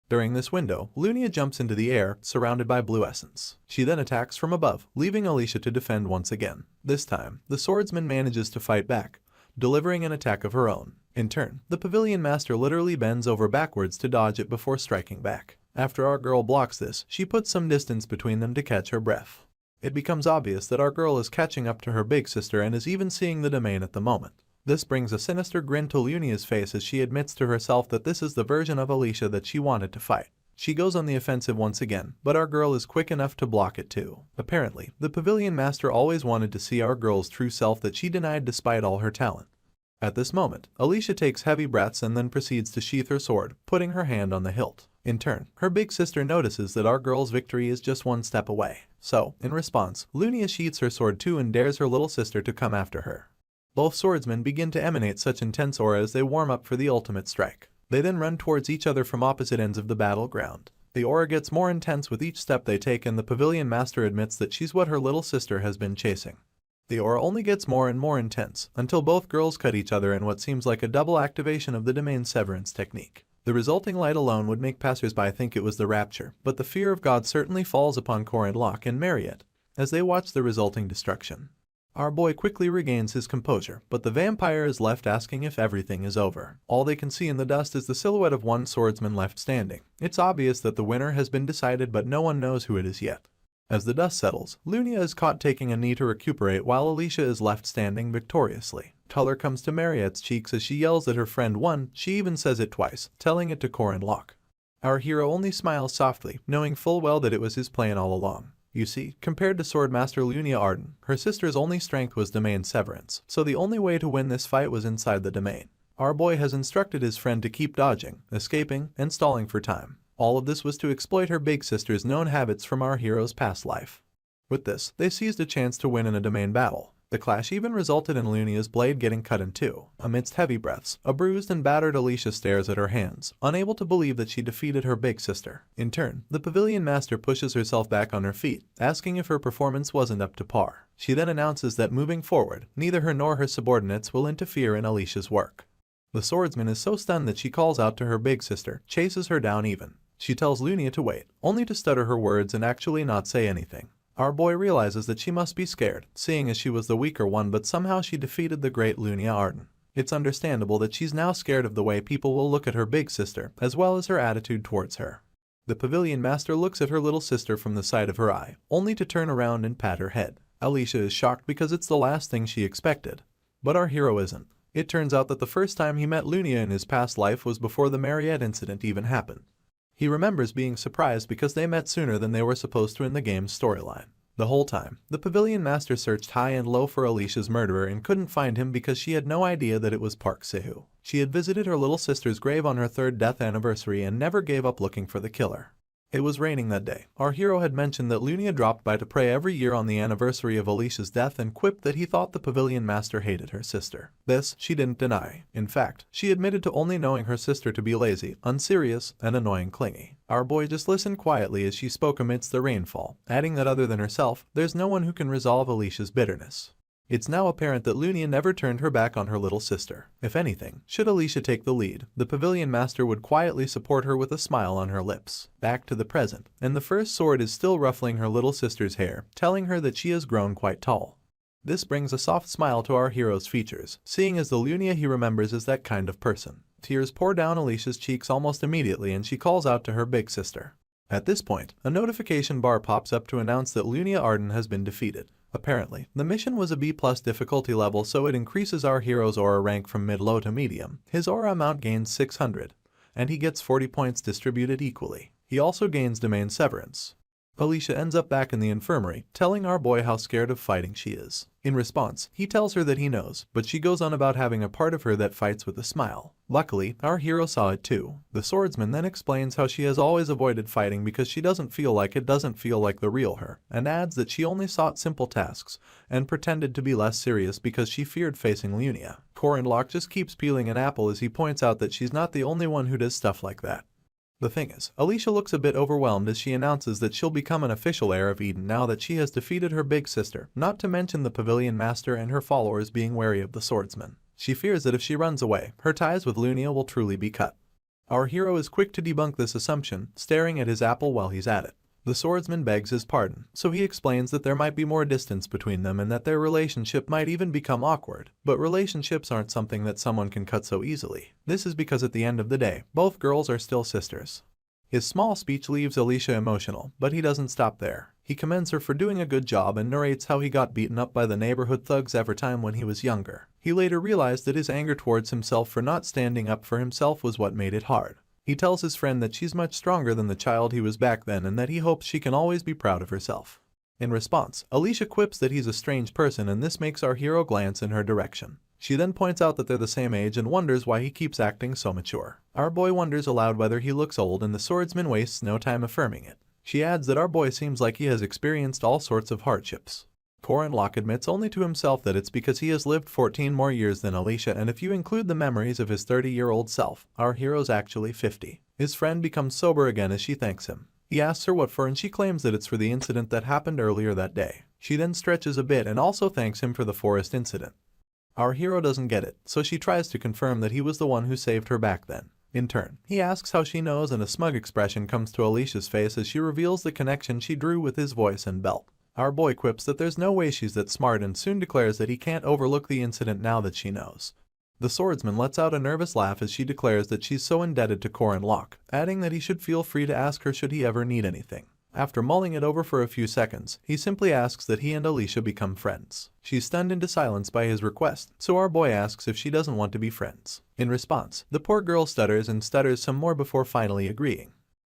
During this window, Lunia jumps into the air, surrounded by blue essence. She then attacks from above, leaving Alicia to defend once again. This time, the swordsman manages to fight back, delivering an attack of her own. In turn, the pavilion master literally bends over backwards to dodge it before striking back. After our girl blocks this, she puts some distance between them to catch her breath. It becomes obvious that our girl is catching up to her big sister and is even seeing the domain at the moment. This brings a sinister grin to Lunia's face as she admits to herself that this is the version of Alicia that she wanted to fight. She goes on the offensive once again, but our girl is quick enough to block it too. Apparently, the pavilion master always wanted to see our girl's true self that she denied despite all her talent. At this moment, Alicia takes heavy breaths and then proceeds to sheath her sword, putting her hand on the hilt. In turn, her big sister notices that our girl's victory is just one step away. So, in response, Lunia sheaths her sword too and dares her little sister to come after her. Both swordsmen begin to emanate such intense aura as they warm up for the ultimate strike. They then run towards each other from opposite ends of the battleground. The aura gets more intense with each step they take, and the pavilion master admits that she's what her little sister has been chasing. The aura only gets more and more intense, until both girls cut each other in what seems like a double activation of the domain severance technique. The resulting light alone would make passersby think it was the rapture, but the fear of God certainly falls upon Korin Locke and Mariette as they watch the resulting destruction. Our boy quickly regains his composure, but the vampire is left asking if everything is over. All they can see in the dust is the silhouette of one swordsman left standing. It's obvious that the winner has been decided, but no one knows who it is yet. As the dust settles, Lunia is caught taking a knee to recuperate while Alicia is left standing victoriously. Color comes to Mariette's cheeks as she yells that her friend won. She even says it twice, telling it to Korin Locke. Our hero only smiles softly, knowing full well that it was his plan all along. You see, compared to Swordmaster Lunia Arden, her sister's only strength was domain severance, so the only way to win this fight was inside the domain. Our boy has instructed his friend to keep dodging, escaping, and stalling for time. All of this was to exploit her big sister's known habits from our hero's past life. With this, they seized a chance to win in a domain battle. The clash even resulted in Lunia's blade getting cut in two. Amidst heavy breaths, a bruised and battered Alicia stares at her hands, unable to believe that she defeated her big sister. In turn, the pavilion master pushes herself back on her feet, asking if her performance wasn't up to par. She then announces that moving forward, neither her nor her subordinates will interfere in Alicia's work. The swordsman is so stunned that she calls out to her big sister, chases her down even. She tells Lunia to wait, only to stutter her words and actually not say anything. Our boy realizes that she must be scared, seeing as she was the weaker one, but somehow she defeated the great Lunia Arden. It's understandable that she's now scared of the way people will look at her big sister, as well as her attitude towards her. The pavilion master looks at her little sister from the side of her eye, only to turn around and pat her head. Alicia is shocked because it's the last thing she expected. But our hero isn't. It turns out that the first time he met Lunia in his past life was before the Mariette incident even happened. He remembers being surprised because they met sooner than they were supposed to in the game's storyline. The whole time, the pavilion master searched high and low for Alicia's murderer and couldn't find him because she had no idea that it was Park Sahu. She had visited her little sister's grave on her 3rd death anniversary and never gave up looking for the killer. It was raining that day. Our hero had mentioned that Lunia dropped by to pray every year on the anniversary of Alicia's death and quipped that he thought the pavilion master hated her sister. This, she didn't deny. In fact, she admitted to only knowing her sister to be lazy, unserious, and annoying clingy. Our boy just listened quietly as she spoke amidst the rainfall, adding that other than herself, there's no one who can resolve Alicia's bitterness. It's now apparent that Lunia never turned her back on her little sister. If anything, should Alicia take the lead, the pavilion master would quietly support her with a smile on her lips. Back to the present, and the first sword is still ruffling her little sister's hair, telling her that she has grown quite tall. This brings a soft smile to our hero's features, seeing as the Lunia he remembers is that kind of person. Tears pour down Alicia's cheeks almost immediately and she calls out to her big sister. At this point, a notification bar pops up to announce that Lunia Arden has been defeated. Apparently, the mission was a B+ difficulty level, so it increases our hero's aura rank from mid-low to medium. His aura amount gains 600, and he gets 40 points distributed equally. He also gains domain severance. Alicia ends up back in the infirmary, telling our boy how scared of fighting she is. In response, he tells her that he knows, but she goes on about having a part of her that fights with a smile. Luckily, our hero saw it too. The swordsman then explains how she has always avoided fighting because she doesn't feel like the real her, and adds that she only sought simple tasks and pretended to be less serious because she feared facing Lunia. Locke just keeps peeling an apple as he points out that she's not the only one who does stuff like that. The thing is, Alicia looks a bit overwhelmed as she announces that she'll become an official heir of Eden now that she has defeated her big sister, not to mention the pavilion master and her followers being wary of the swordsman. She fears that if she runs away, her ties with Lunia will truly be cut. Our hero is quick to debunk this assumption, staring at his apple while he's at it. The swordsman begs his pardon, so he explains that there might be more distance between them and that their relationship might even become awkward. But relationships aren't something that someone can cut so easily. This is because at the end of the day, both girls are still sisters. His small speech leaves Alicia emotional, but he doesn't stop there. He commends her for doing a good job and narrates how he got beaten up by the neighborhood thugs every time when he was younger. He later realized that his anger towards himself for not standing up for himself was what made it hard. He tells his friend that she's much stronger than the child he was back then and that he hopes she can always be proud of herself. In response, Alicia quips that he's a strange person and this makes our hero glance in her direction. She then points out that they're the same age and wonders why he keeps acting so mature. Our boy wonders aloud whether he looks old and the swordsman wastes no time affirming it. She adds that our boy seems like he has experienced all sorts of hardships. Locke admits only to himself that it's because he has lived 14 more years than Alicia, and if you include the memories of his 30-year-old self, our hero's actually 50. His friend becomes sober again as she thanks him. He asks her what for and she claims that it's for the incident that happened earlier that day. She then stretches a bit and also thanks him for the forest incident. Our hero doesn't get it, so she tries to confirm that he was the one who saved her back then. In turn, he asks how she knows and a smug expression comes to Alicia's face as she reveals the connection she drew with his voice and belt. Our boy quips that there's no way she's that smart and soon declares that he can't overlook the incident now that she knows. The swordsman lets out a nervous laugh as she declares that she's so indebted to Locke, adding that he should feel free to ask her should he ever need anything. After mulling it over for a few seconds, he simply asks that he and Alicia become friends. She's stunned into silence by his request, so our boy asks if she doesn't want to be friends. In response, the poor girl stutters and stutters some more before finally agreeing.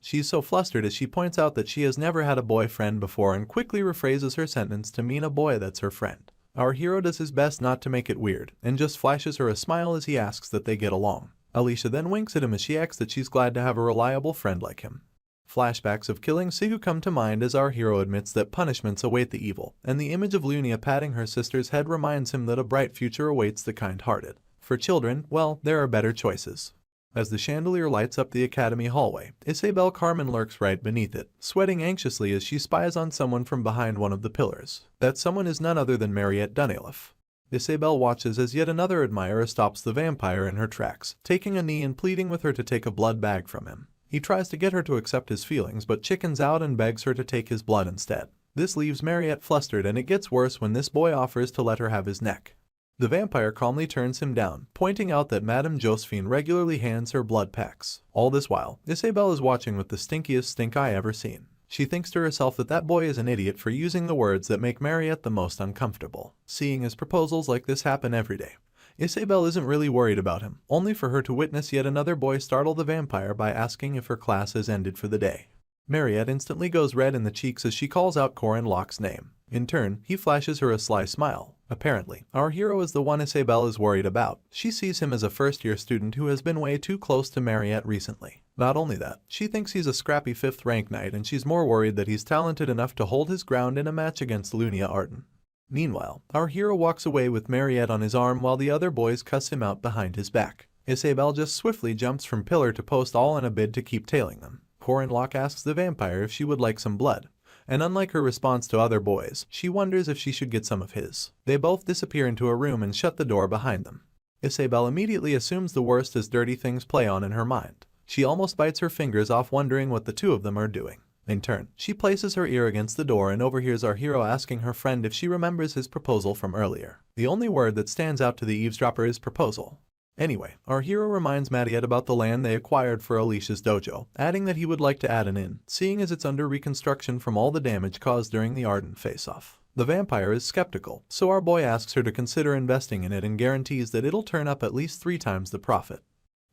She's so flustered as she points out that she has never had a boyfriend before and quickly rephrases her sentence to mean a boy that's her friend. Our hero does his best not to make it weird, and just flashes her a smile as he asks that they get along. Alicia then winks at him as she acts that she's glad to have a reliable friend like him. Flashbacks of killing Sahu come to mind as our hero admits that punishments await the evil, and the image of Lunia patting her sister's head reminds him that a bright future awaits the kind-hearted. For children, well, there are better choices. As the chandelier lights up the academy hallway, Isabel Carmen lurks right beneath it, sweating anxiously as she spies on someone from behind one of the pillars. That someone is none other than Mariette Dunelif. Isabel watches as yet another admirer stops the vampire in her tracks, taking a knee and pleading with her to take a blood bag from him. He tries to get her to accept his feelings but chickens out and begs her to take his blood instead. This leaves Mariette flustered and it gets worse when this boy offers to let her have his neck. The vampire calmly turns him down, pointing out that Madame Josephine regularly hands her blood packs. All this while, Isabel is watching with the stinkiest stink eye ever seen. She thinks to herself that that boy is an idiot for using the words that make Mariette the most uncomfortable. Seeing as proposals like this happen every day, Isabel isn't really worried about him, only for her to witness yet another boy startle the vampire by asking if her class has ended for the day. Mariette instantly goes red in the cheeks as she calls out Locke's name. In turn, he flashes her a sly smile. Apparently, our hero is the one Isabel is worried about. She sees him as a first-year student who has been way too close to Mariette recently. Not only that, she thinks he's a scrappy 5th rank knight and she's more worried that he's talented enough to hold his ground in a match against Lunia Arden. Meanwhile, our hero walks away with Mariette on his arm while the other boys cuss him out behind his back. Isabel just swiftly jumps from pillar to post, all in a bid to keep tailing them. Locke asks the vampire if she would like some blood, and unlike her response to other boys, she wonders if she should get some of his. They both disappear into a room and shut the door behind them. Isabel immediately assumes the worst as dirty things play on in her mind. She almost bites her fingers off wondering what the two of them are doing. In turn, she places her ear against the door and overhears our hero asking her friend if she remembers his proposal from earlier. The only word that stands out to the eavesdropper is proposal. Anyway, our hero reminds Mariette about the land they acquired for Alicia's dojo, adding that he would like to add an inn, seeing as it's under reconstruction from all the damage caused during the Ardent face-off. The vampire is skeptical, so our boy asks her to consider investing in it and guarantees that it'll turn up at least 3 times the profit.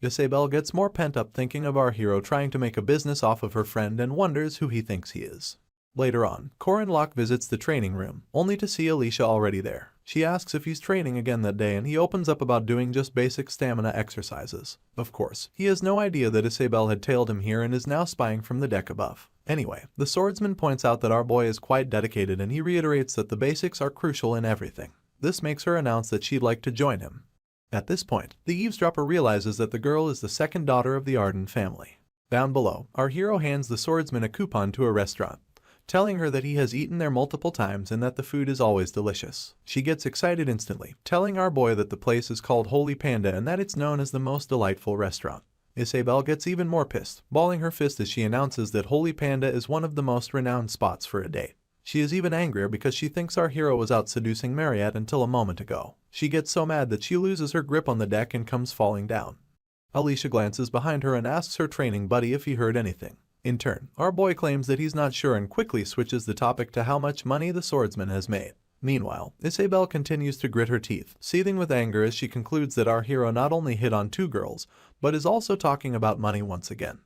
Isabelle gets more pent up thinking of our hero trying to make a business off of her friend and wonders who he thinks he is. Later on, Corin Locke visits the training room, only to see Alicia already there. She asks if he's training again that day and he opens up about doing just basic stamina exercises. Of course, he has no idea that Isabelle had tailed him here and is now spying from the deck above. Anyway, the swordsman points out that our boy is quite dedicated and he reiterates that the basics are crucial in everything. This makes her announce that she'd like to join him. At this point, the eavesdropper realizes that the girl is the second daughter of the Arden family. Down below, our hero hands the swordsman a coupon to a restaurant, telling her that he has eaten there multiple times and that the food is always delicious. She gets excited instantly, telling our boy that the place is called Holy Panda and that it's known as the most delightful restaurant. Isabelle gets even more pissed, balling her fist as she announces that Holy Panda is one of the most renowned spots for a date. She is even angrier because she thinks our hero was out seducing Mariette until a moment ago. She gets so mad that she loses her grip on the deck and comes falling down. Alicia glances behind her and asks her training buddy if he heard anything. In turn, our boy claims that he's not sure and quickly switches the topic to how much money the swordsman has made. Meanwhile, Isabelle continues to grit her teeth, seething with anger as she concludes that our hero not only hit on 2 girls, but is also talking about money once again.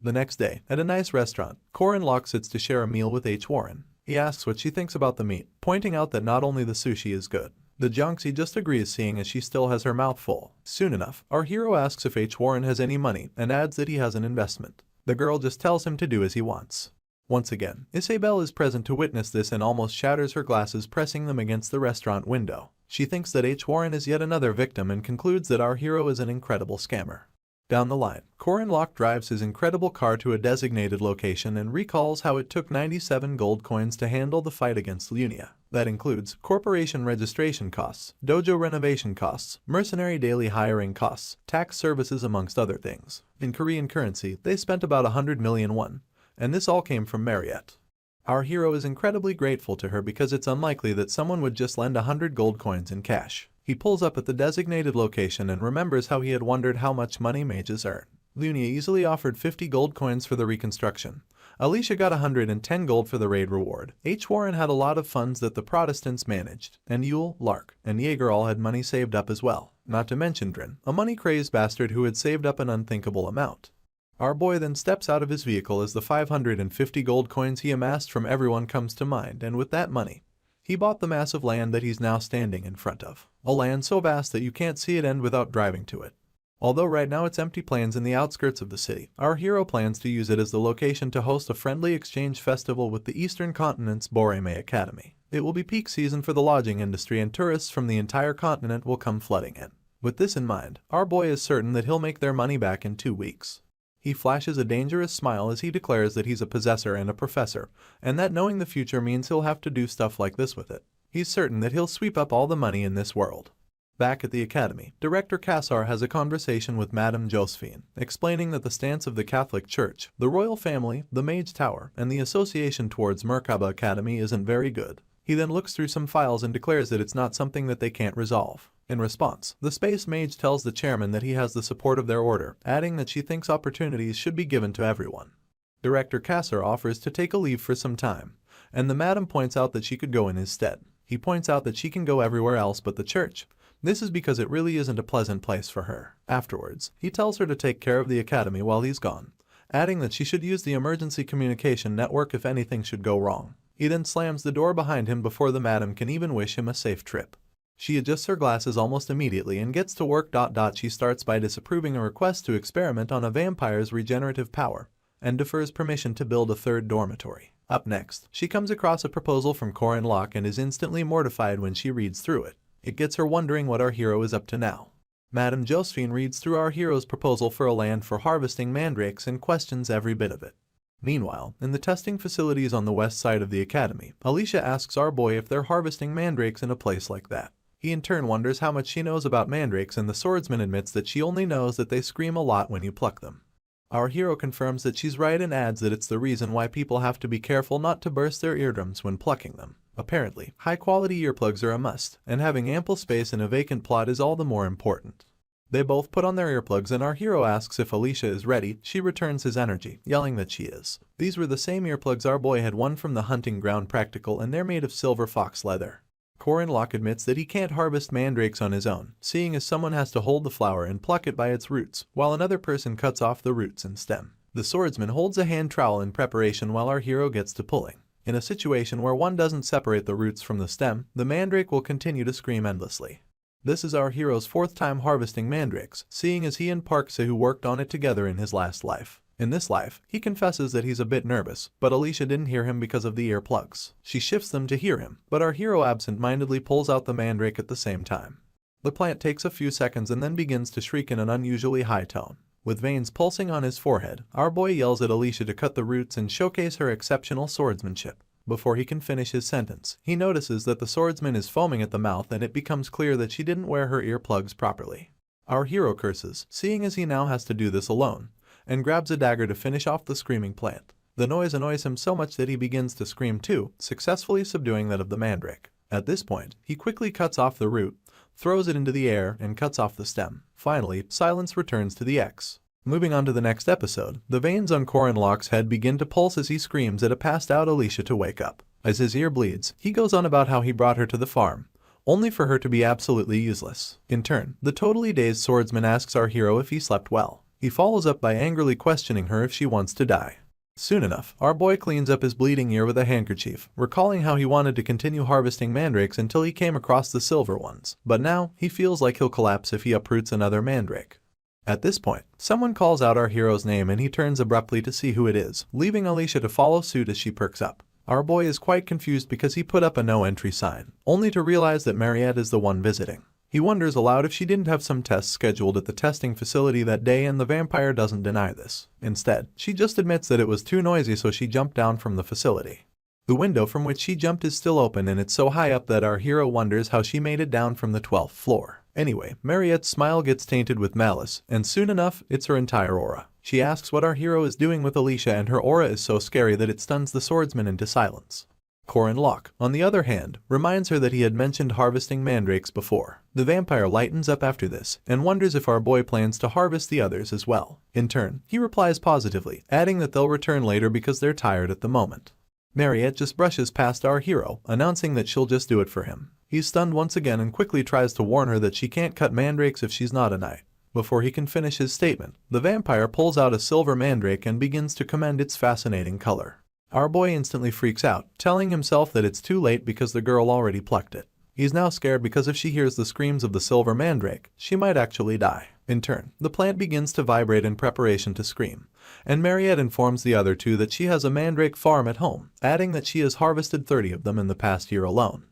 The next day, at a nice restaurant, Corin Locke sits to share a meal with H. Warren. He asks what she thinks about the meat, pointing out that not only the sushi is good. The junks he just agrees seeing as she still has her mouth full. Soon enough, our hero asks if H. Warren has any money and adds that he has an investment. The girl just tells him to do as he wants. Once again, Isabelle is present to witness this and almost shatters her glasses, pressing them against the restaurant window. She thinks that H. Warren is yet another victim and concludes that our hero is an incredible scammer. Down the line, Corin Locke drives his incredible car to a designated location and recalls how it took 97 gold coins to handle the fight against Lunia. That includes corporation registration costs, dojo renovation costs, mercenary daily hiring costs, tax services amongst other things. In Korean currency, they spent about 100 million won, and this all came from Mariette. Our hero is incredibly grateful to her because it's unlikely that someone would just lend 100 gold coins in cash. He pulls up at the designated location and remembers how he had wondered how much money mages earn. Lunia easily offered 50 gold coins for the reconstruction. Alicia got 110 gold for the raid reward. H. Warren had a lot of funds that the Protestants managed, and Yule, Lark, and Jaeger all had money saved up as well. Not to mention Drin, a money-crazed bastard who had saved up an unthinkable amount. Our boy then steps out of his vehicle as the 550 gold coins he amassed from everyone comes to mind, and with that money, he bought the massive land that he's now standing in front of. A land so vast that you can't see it end without driving to it. Although right now it's empty plains in the outskirts of the city, our hero plans to use it as the location to host a friendly exchange festival with the Eastern Continent's Boreme Academy. It will be peak season for the lodging industry and tourists from the entire continent will come flooding in. With this in mind, our boy is certain that he'll make their money back in 2 weeks. He flashes a dangerous smile as he declares that he's a possessor and a professor, and that knowing the future means he'll have to do stuff like this with it. He's certain that he'll sweep up all the money in this world. Back at the academy, Director Kassar has a conversation with Madame Josephine, explaining that the stance of the Catholic Church, the royal family, the Mage Tower, and the association towards Merkaba Academy isn't very good. He then looks through some files and declares that it's not something that they can't resolve. In response, the Space Mage tells the chairman that he has the support of their order, adding that she thinks opportunities should be given to everyone. Director Kassar offers to take a leave for some time, and the madam points out that she could go in his stead. He points out that she can go everywhere else but the church. This is because it really isn't a pleasant place for her. Afterwards, he tells her to take care of the academy while he's gone, adding that she should use the emergency communication network if anything should go wrong. He then slams the door behind him before the madam can even wish him a safe trip. She adjusts her glasses almost immediately and gets to work. She starts by disapproving a request to experiment on a vampire's regenerative power, and defers permission to build a 3rd dormitory. Up next, she comes across a proposal from Corin Locke and is instantly mortified when she reads through it. It gets her wondering what our hero is up to now. Madame Josephine reads through our hero's proposal for a land for harvesting mandrakes and questions every bit of it. Meanwhile, in the testing facilities on the west side of the academy, Alicia asks our boy if they're harvesting mandrakes in a place like that. He in turn wonders how much she knows about mandrakes, and the swordsman admits that she only knows that they scream a lot when you pluck them. Our hero confirms that she's right and adds that it's the reason why people have to be careful not to burst their eardrums when plucking them. Apparently, high-quality earplugs are a must, and having ample space in a vacant plot is all the more important. They both put on their earplugs and our hero asks if Alicia is ready. She returns his energy, yelling that she is. These were the same earplugs our boy had won from the hunting ground practical, and they're made of silver fox leather. Corin Locke admits that he can't harvest mandrakes on his own, seeing as someone has to hold the flower and pluck it by its roots, while another person cuts off the roots and stem. The swordsman holds a hand trowel in preparation while our hero gets to pulling. In a situation where one doesn't separate the roots from the stem, the mandrake will continue to scream endlessly. This is our hero's fourth time harvesting mandrakes, seeing as he and Park Sahu worked on it together in his last life. In this life, he confesses that he's a bit nervous, but Alicia didn't hear him because of the earplugs. She shifts them to hear him, but our hero absent-mindedly pulls out the mandrake at the same time. The plant takes a few seconds and then begins to shriek in an unusually high tone. With veins pulsing on his forehead, our boy yells at Alicia to cut the roots and showcase her exceptional swordsmanship. Before he can finish his sentence, he notices that the swordsman is foaming at the mouth and it becomes clear that she didn't wear her earplugs properly. Our hero curses, seeing as he now has to do this alone, and grabs a dagger to finish off the screaming plant. The noise annoys him so much that he begins to scream too, successfully subduing that of the mandrake. At this point, he quickly cuts off the root, throws it into the air, and cuts off the stem. Finally, silence returns to the X. Moving on to the next episode, the veins on Corin Locke's head begin to pulse as he screams at a passed-out Alicia to wake up. As his ear bleeds, he goes on about how he brought her to the farm, only for her to be absolutely useless. In turn, the totally dazed swordsman asks our hero if he slept well. He follows up by angrily questioning her if she wants to die. Soon enough, our boy cleans up his bleeding ear with a handkerchief, recalling how he wanted to continue harvesting mandrakes until he came across the silver ones, but now he feels like he'll collapse if he uproots another mandrake. At this point, someone calls out our hero's name and he turns abruptly to see who it is, leaving Alicia to follow suit as she perks up. Our boy is quite confused because he put up a no entry sign, only to realize that Mariette is the one visiting. He wonders aloud if she didn't have some tests scheduled at the testing facility that day, and the vampire doesn't deny this. Instead, she just admits that it was too noisy, so she jumped down from the facility. The window from which she jumped is still open and it's so high up that our hero wonders how she made it down from the 12th floor. Anyway, Mariette's smile gets tainted with malice, and soon enough, it's her entire aura. She asks what our hero is doing with Alicia, and her aura is so scary that it stuns the swordsman into silence. Corin Locke, on the other hand, reminds her that he had mentioned harvesting mandrakes before. The vampire lightens up after this, and wonders if our boy plans to harvest the others as well. In turn, he replies positively, adding that they'll return later because they're tired at the moment. Mariette just brushes past our hero, announcing that she'll just do it for him. He's stunned once again and quickly tries to warn her that she can't cut mandrakes if she's not a knight. Before he can finish his statement, the vampire pulls out a silver mandrake and begins to commend its fascinating color. Our boy instantly freaks out, telling himself that it's too late because the girl already plucked it. He's now scared because if she hears the screams of the silver mandrake, she might actually die. In turn, the plant begins to vibrate in preparation to scream, and Mariette informs the other two that she has a mandrake farm at home, adding that she has harvested 30 of them in the past year alone.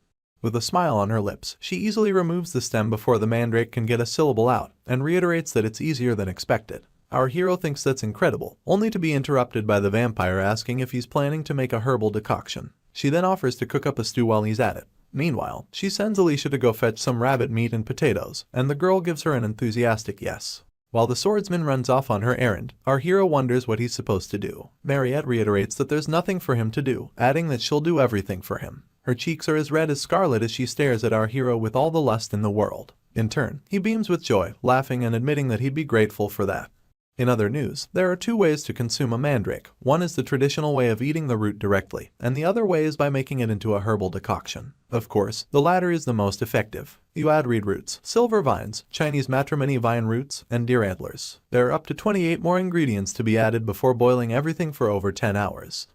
With a smile on her lips, she easily removes the stem before the mandrake can get a syllable out, and reiterates that it's easier than expected. Our hero thinks that's incredible, only to be interrupted by the vampire asking if he's planning to make a herbal decoction. She then offers to cook up a stew while he's at it. Meanwhile, she sends Alicia to go fetch some rabbit meat and potatoes, and the girl gives her an enthusiastic yes. While the swordsman runs off on her errand, our hero wonders what he's supposed to do. Mariette reiterates that there's nothing for him to do, adding that she'll do everything for him. Her cheeks are as red as scarlet as she stares at our hero with all the lust in the world. In turn, he beams with joy, laughing and admitting that he'd be grateful for that. In other news, there are two ways to consume a mandrake. One is the traditional way of eating the root directly, and the other way is by making it into a herbal decoction. Of course, the latter is the most effective. You add reed roots, silver vines, Chinese matrimony vine roots, and deer antlers. There are up to 28 more ingredients to be added before boiling everything for over 10 hours.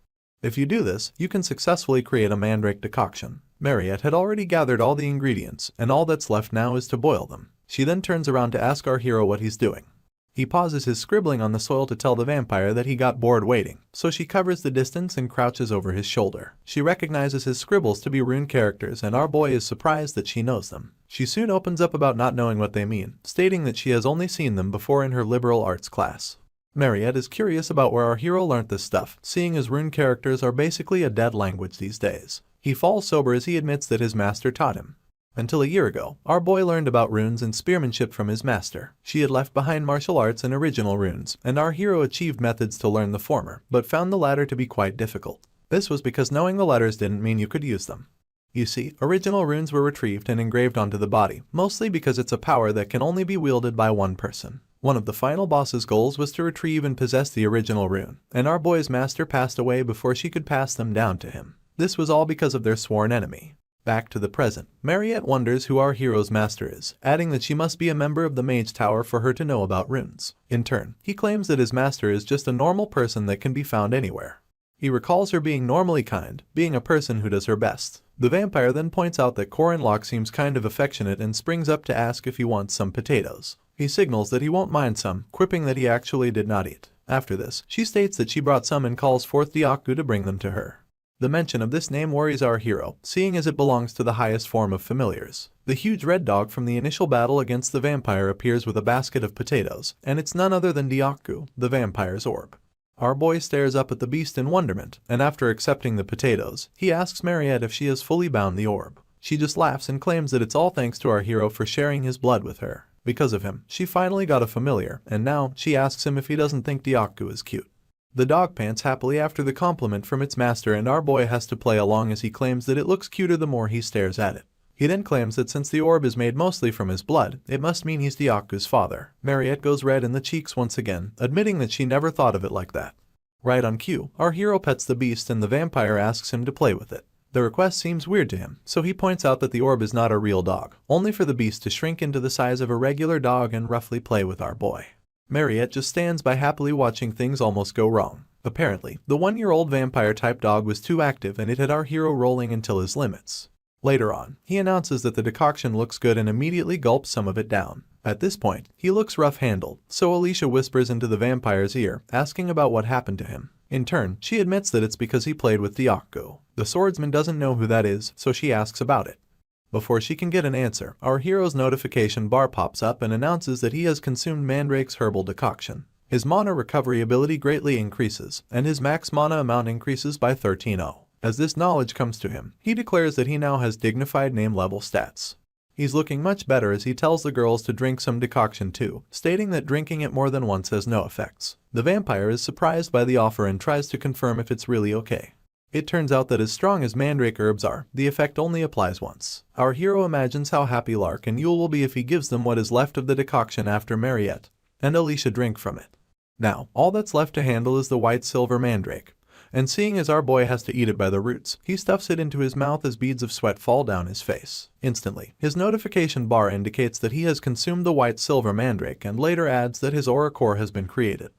If you do this, you can successfully create a mandrake decoction. Mariette had already gathered all the ingredients, and all that's left now is to boil them. She then turns around to ask our hero what he's doing. He pauses his scribbling on the soil to tell the vampire that he got bored waiting, so she covers the distance and crouches over his shoulder. She recognizes his scribbles to be rune characters, and our boy is surprised that she knows them. She soon opens up about not knowing what they mean, stating that she has only seen them before in her liberal arts class. Mariette is curious about where our hero learnt this stuff, seeing as rune characters are basically a dead language these days. He falls sober as he admits that his master taught him. Until a year ago, our boy learned about runes and spearmanship from his master. She had left behind martial arts and original runes, and our hero achieved methods to learn the former, but found the latter to be quite difficult. This was because knowing the letters didn't mean you could use them. You see, original runes were retrieved and engraved onto the body, mostly because it's a power that can only be wielded by one person. One of the final boss's goals was to retrieve and possess the original rune, and our boy's master passed away before she could pass them down to him. This was all because of their sworn enemy. Back to the present, Mariette wonders who our hero's master is, adding that she must be a member of the Mage Tower for her to know about runes. In turn, he claims that his master is just a normal person that can be found anywhere. He recalls her being normally kind, being a person who does her best. The vampire then points out that Corin Locke seems kind of affectionate and springs up to ask if he wants some potatoes. He signals that he won't mind some, quipping that he actually did not eat. After this, she states that she brought some and calls forth Diaku to bring them to her. The mention of this name worries our hero, seeing as it belongs to the highest form of familiars. The huge red dog from the initial battle against the vampire appears with a basket of potatoes, and it's none other than Diaku, the vampire's orb. Our boy stares up at the beast in wonderment, and after accepting the potatoes, he asks Mariette if she has fully bound the orb. She just laughs and claims that it's all thanks to our hero for sharing his blood with her. Because of him, she finally got a familiar, and now she asks him if he doesn't think Diaku is cute. The dog pants happily after the compliment from its master, and our boy has to play along as he claims that it looks cuter the more he stares at it. He then claims that since the orb is made mostly from his blood, it must mean he's Diaku's father. Mariette goes red in the cheeks once again, admitting that she never thought of it like that. Right on cue, our hero pets the beast and the vampire asks him to play with it. The request seems weird to him, so he points out that the orb is not a real dog, only for the beast to shrink into the size of a regular dog and roughly play with our boy. Mariette just stands by happily watching things almost go wrong. Apparently, the one-year-old vampire-type dog was too active and it had our hero rolling until his limits. Later on, he announces that the decoction looks good and immediately gulps some of it down. At this point, he looks rough-handled, so Alicia whispers into the vampire's ear, asking about what happened to him. In turn, she admits that it's because he played with Diaku. The swordsman doesn't know who that is, so she asks about it. Before she can get an answer, our hero's notification bar pops up and announces that he has consumed Mandrake's herbal decoction. His mana recovery ability greatly increases, and his max mana amount increases by 13-0. As this knowledge comes to him, he declares that he now has dignified name-level stats. He's looking much better as he tells the girls to drink some decoction too, stating that drinking it more than once has no effects. The vampire is surprised by the offer and tries to confirm if it's really okay. It turns out that as strong as mandrake herbs are, the effect only applies once. Our hero imagines how happy Lark and Yule will be if he gives them what is left of the decoction after Mariette and Alicia drink from it. Now, all that's left to handle is the white-silver mandrake, and seeing as our boy has to eat it by the roots, he stuffs it into his mouth as beads of sweat fall down his face. Instantly, his notification bar indicates that he has consumed the white-silver mandrake and later adds that his aura core has been created.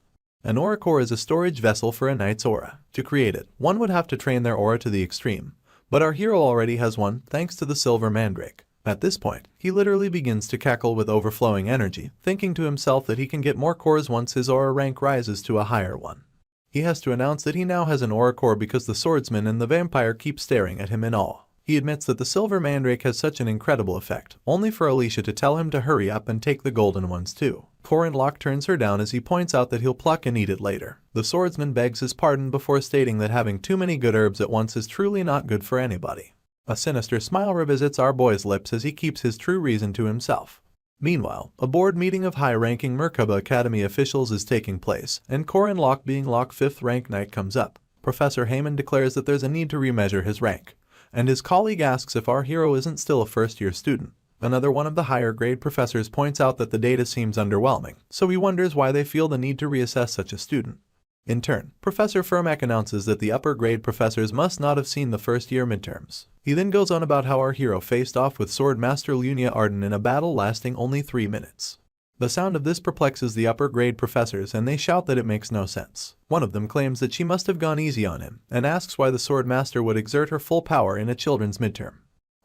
An aura core is a storage vessel for a knight's aura. To create it, one would have to train their aura to the extreme, but our hero already has one thanks to the silver mandrake. At this point, he literally begins to cackle with overflowing energy, thinking to himself that he can get more cores once his aura rank rises to a higher one. He has to announce that he now has an aura core because the swordsman and the vampire keep staring at him in awe. He admits that the silver mandrake has such an incredible effect, only for Alicia to tell him to hurry up and take the golden ones too. Corin Locke turns her down as he points out that he'll pluck and eat it later. The swordsman begs his pardon before stating that having too many good herbs at once is truly not good for anybody. A sinister smile revisits our boy's lips as he keeps his true reason to himself. Meanwhile, a board meeting of high-ranking Merkaba Academy officials is taking place, and Corin Locke, being Locke 5th rank knight, comes up. Professor Heyman declares that there's a need to remeasure his rank, and his colleague asks if our hero isn't still a first-year student. Another one of the higher-grade professors points out that the data seems underwhelming, so he wonders why they feel the need to reassess such a student. In turn, Professor Fermack announces that the upper-grade professors must not have seen the first-year midterms. He then goes on about how our hero faced off with swordmaster Lunia Arden in a battle lasting only 3 minutes. The sound of this perplexes the upper-grade professors and they shout that it makes no sense. One of them claims that she must have gone easy on him, and asks why the swordmaster would exert her full power in a children's midterm.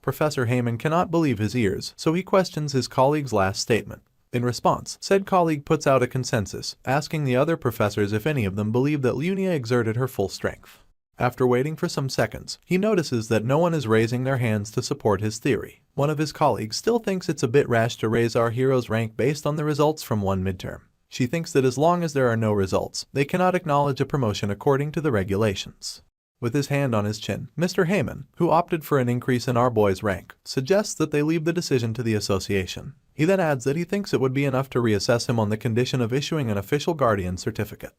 Professor Heyman cannot believe his ears, so he questions his colleague's last statement. In response, said colleague puts out a consensus, asking the other professors if any of them believe that Lunia exerted her full strength. After waiting for some seconds, he notices that no one is raising their hands to support his theory. One of his colleagues still thinks it's a bit rash to raise our hero's rank based on the results from one midterm. She thinks that as long as there are no results, they cannot acknowledge a promotion according to the regulations. With his hand on his chin, Mr. Heyman, who opted for an increase in our boy's rank, suggests that they leave the decision to the association. He then adds that he thinks it would be enough to reassess him on the condition of issuing an official guardian certificate.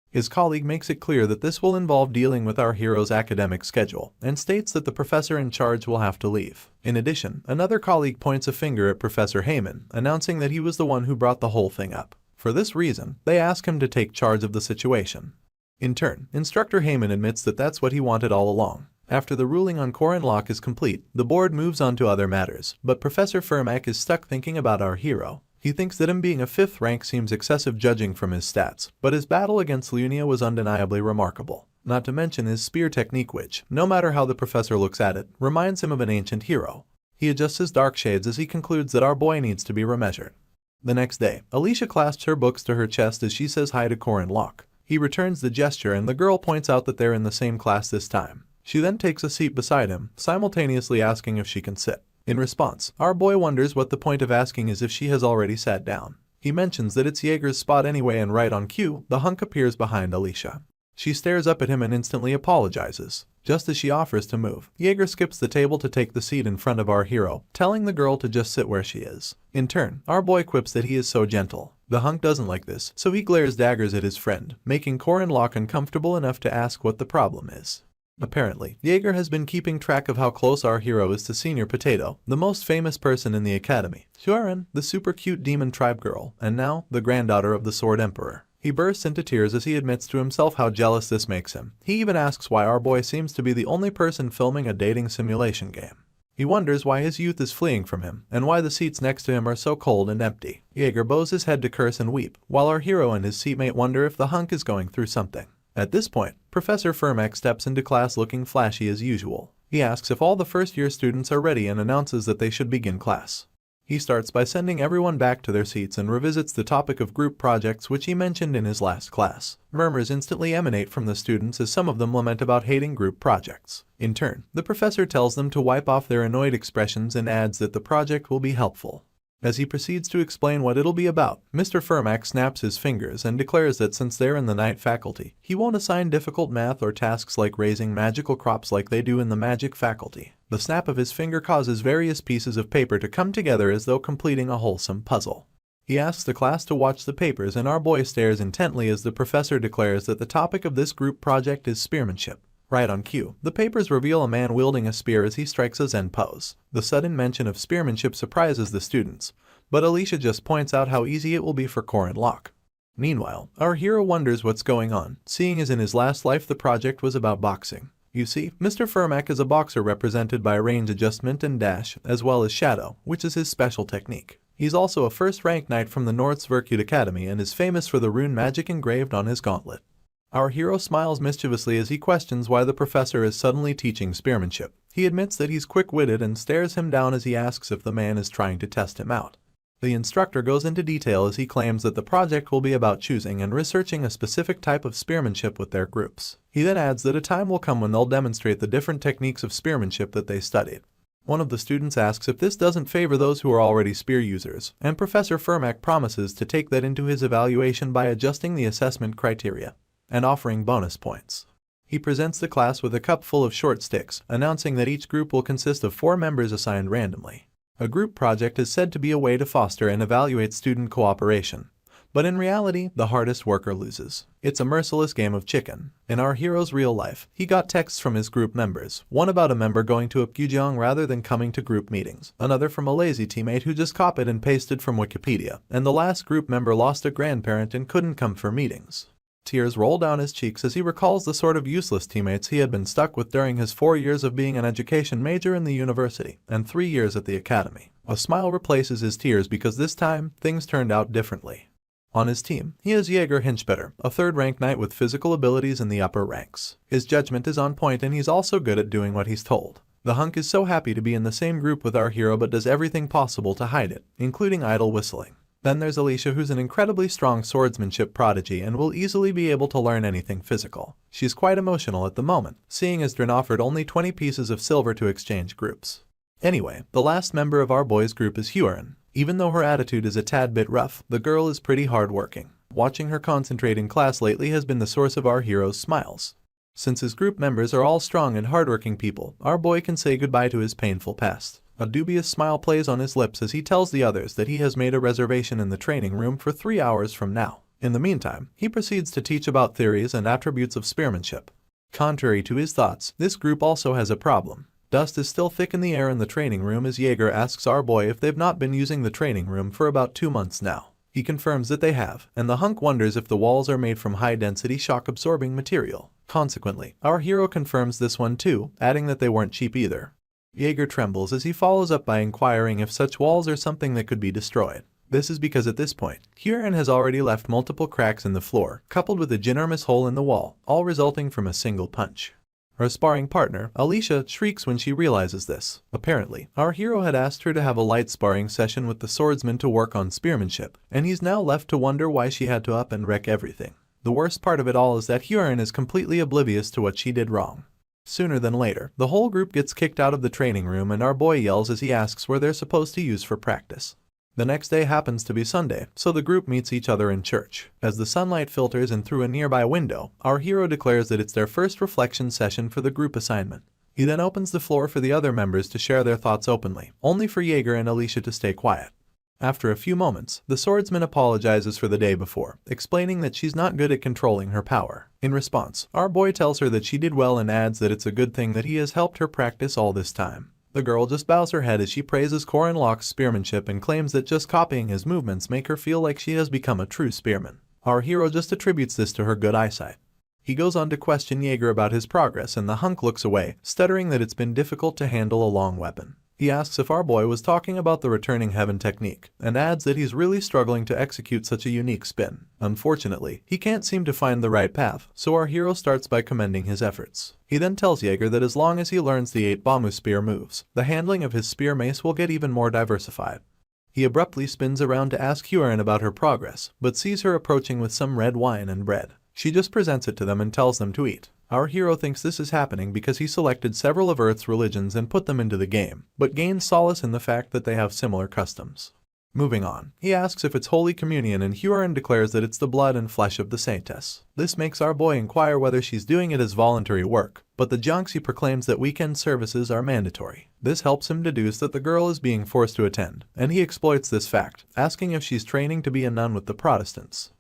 His colleague makes it clear that this will involve dealing with our hero's academic schedule, and states that the professor in charge will have to leave. In addition, another colleague points a finger at Professor Heyman, announcing that he was the one who brought the whole thing up. For this reason, they ask him to take charge of the situation. In turn, Instructor Heyman admits that that's what he wanted all along. After the ruling on Korin Locke is complete, the board moves on to other matters, but Professor Firmak is stuck thinking about our hero. He thinks that him being a 5th rank seems excessive judging from his stats, but his battle against Lunia was undeniably remarkable. Not to mention his spear technique which, no matter how the professor looks at it, reminds him of an ancient hero. He adjusts his dark shades as he concludes that our boy needs to be remeasured. The next day, Alicia clasps her books to her chest as she says hi to Korin Locke. He returns the gesture and the girl points out that they're in the same class this time. She then takes a seat beside him, simultaneously asking if she can sit. In response, our boy wonders what the point of asking is if she has already sat down. He mentions that it's Jaeger's spot anyway and right on cue, the hunk appears behind Alicia. She stares up at him and instantly apologizes. Just as she offers to move, Jaeger skips the table to take the seat in front of our hero, telling the girl to just sit where she is. In turn, our boy quips that he is so gentle. The hunk doesn't like this, so he glares daggers at his friend, making Korin Locke uncomfortable enough to ask what the problem is. Apparently, Jaeger has been keeping track of how close our hero is to Senior Potato, the most famous person in the academy, Huaren, the super cute demon tribe girl, and now, the granddaughter of the Sword Emperor. He bursts into tears as he admits to himself how jealous this makes him. He even asks why our boy seems to be the only person filming a dating simulation game. He wonders why his youth is fleeing from him, and why the seats next to him are so cold and empty. Jaeger bows his head to curse and weep, while our hero and his seatmate wonder if the hunk is going through something. At this point, Professor Firmak steps into class looking flashy as usual. He asks if all the first-year students are ready and announces that they should begin class. He starts by sending everyone back to their seats and revisits the topic of group projects which he mentioned in his last class. Murmurs instantly emanate from the students as some of them lament about hating group projects. In turn, the professor tells them to wipe off their annoyed expressions and adds that the project will be helpful. As he proceeds to explain what it'll be about, Mr. Firmak snaps his fingers and declares that since they're in the night faculty, he won't assign difficult math or tasks like raising magical crops like they do in the magic faculty. The snap of his finger causes various pieces of paper to come together as though completing a wholesome puzzle. He asks the class to watch the papers and our boy stares intently as the professor declares that the topic of this group project is spearmanship. Right on cue, the papers reveal a man wielding a spear as he strikes a Zen pose. The sudden mention of spearmanship surprises the students, but Alicia just points out how easy it will be for Korin Locke. Meanwhile, our hero wonders what's going on, seeing as in his last life the project was about boxing. You see, Mr. Firmak is a boxer represented by range adjustment and dash, as well as shadow, which is his special technique. He's also a first-rank knight from the North Sverkut Academy and is famous for the rune magic engraved on his gauntlet. Our hero smiles mischievously as he questions why the professor is suddenly teaching spearmanship. He admits that he's quick-witted and stares him down as he asks if the man is trying to test him out. The instructor goes into detail as he claims that the project will be about choosing and researching a specific type of spearmanship with their groups. He then adds that a time will come when they'll demonstrate the different techniques of spearmanship that they studied. One of the students asks if this doesn't favor those who are already spear users, and Professor Firmak promises to take that into his evaluation by adjusting the assessment criteria and offering bonus points. He presents the class with a cup full of short sticks, announcing that each group will consist of 4 members assigned randomly. A group project is said to be a way to foster and evaluate student cooperation, but in reality, the hardest worker loses. It's a merciless game of chicken. In our hero's real life, he got texts from his group members, one about a member going to Apgujeong rather than coming to group meetings, another from a lazy teammate who just copied and pasted from Wikipedia, and the last group member lost a grandparent and couldn't come for meetings. Tears roll down his cheeks as he recalls the sort of useless teammates he had been stuck with during his 4 years of being an education major in the university and 3 years at the academy. A smile replaces his tears because this time, things turned out differently. On his team, he has Jaeger Hinchbetter, a 3rd-ranked knight with physical abilities in the upper ranks. His judgment is on point and he's also good at doing what he's told. The hunk is so happy to be in the same group with our hero but does everything possible to hide it, including idle whistling. Then there's Alicia, who's an incredibly strong swordsmanship prodigy and will easily be able to learn anything physical. She's quite emotional at the moment, seeing as Dren offered only 20 pieces of silver to exchange groups. Anyway, the last member of our boys' group is Huaren. Even though her attitude is a tad bit rough, the girl is pretty hardworking. Watching her concentrate in class lately has been the source of our hero's smiles. Since his group members are all strong and hardworking people, our boy can say goodbye to his painful past. A dubious smile plays on his lips as he tells the others that he has made a reservation in the training room for 3 hours from now. In the meantime, he proceeds to teach about theories and attributes of spearmanship. Contrary to his thoughts, this group also has a problem. Dust is still thick in the air in the training room as Jaeger asks our boy if they've not been using the training room for about 2 months now. He confirms that they have, and the hunk wonders if the walls are made from high-density shock-absorbing material. Consequently, our hero confirms this one too, adding that they weren't cheap either. Jaeger trembles as he follows up by inquiring if such walls are something that could be destroyed. This is because at this point, Huron has already left multiple cracks in the floor, coupled with a ginormous hole in the wall, all resulting from a single punch. Her sparring partner, Alicia, shrieks when she realizes this. Apparently, our hero had asked her to have a light sparring session with the swordsman to work on spearmanship, and he's now left to wonder why she had to up and wreck everything. The worst part of it all is that Huron is completely oblivious to what she did wrong. Sooner than later, the whole group gets kicked out of the training room and our boy yells as he asks where they're supposed to use for practice. The next day happens to be Sunday, so the group meets each other in church. As the sunlight filters in through a nearby window, our hero declares that it's their first reflection session for the group assignment. He then opens the floor for the other members to share their thoughts openly, only for Jaeger and Alicia to stay quiet. After a few moments, the swordsman apologizes for the day before, explaining that she's not good at controlling her power. In response, our boy tells her that she did well and adds that it's a good thing that he has helped her practice all this time. The girl just bows her head as she praises Corin Locke's spearmanship and claims that just copying his movements make her feel like she has become a true spearman. Our hero just attributes this to her good eyesight. He goes on to question Jaeger about his progress and the hunk looks away, stuttering that it's been difficult to handle a long weapon. He asks if our boy was talking about the returning heaven technique, and adds that he's really struggling to execute such a unique spin. Unfortunately, he can't seem to find the right path, so our hero starts by commending his efforts. He then tells Jaeger that as long as he learns the 8 Bamu spear moves, the handling of his spear mace will get even more diversified. He abruptly spins around to ask Huron about her progress, but sees her approaching with some red wine and bread. She just presents it to them and tells them to eat. Our hero thinks this is happening because he selected several of Earth's religions and put them into the game, but gains solace in the fact that they have similar customs. Moving on, he asks if it's Holy Communion and Huron declares that it's the blood and flesh of the saintess. This makes our boy inquire whether she's doing it as voluntary work, but the Jiangxi proclaims that weekend services are mandatory. This helps him deduce that the girl is being forced to attend, and he exploits this fact, asking if she's training to be a nun with the Protestants.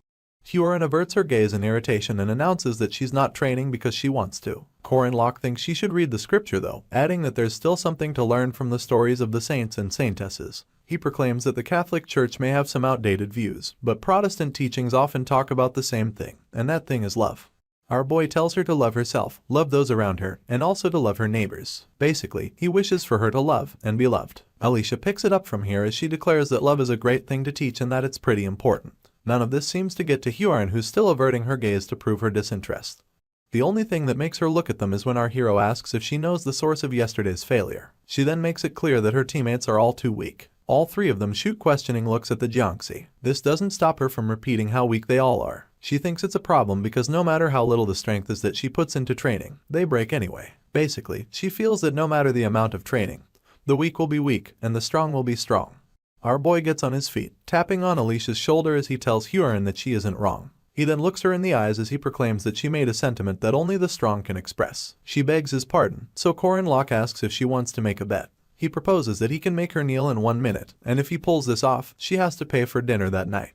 Huron averts her gaze in irritation and announces that she's not training because she wants to. Corin Locke thinks she should read the scripture though, adding that there's still something to learn from the stories of the saints and saintesses. He proclaims that the Catholic Church may have some outdated views, but Protestant teachings often talk about the same thing, and that thing is love. Our boy tells her to love herself, love those around her, and also to love her neighbors. Basically, he wishes for her to love and be loved. Alicia picks it up from here as she declares that love is a great thing to teach and that it's pretty important. None of this seems to get to Huron, who's still averting her gaze to prove her disinterest. The only thing that makes her look at them is when our hero asks if she knows the source of yesterday's failure. She then makes it clear that her teammates are all too weak. All 3 of them shoot questioning looks at the Jiangxi. This doesn't stop her from repeating how weak they all are. She thinks it's a problem because no matter how little the strength is that she puts into training, they break anyway. Basically, she feels that no matter the amount of training, the weak will be weak and the strong will be strong. Our boy gets on his feet, tapping on Alicia's shoulder as he tells Huron that she isn't wrong. He then looks her in the eyes as he proclaims that she made a sentiment that only the strong can express. She begs his pardon, so Corin Locke asks if she wants to make a bet. He proposes that he can make her kneel in 1 minute, and if he pulls this off, she has to pay for dinner that night.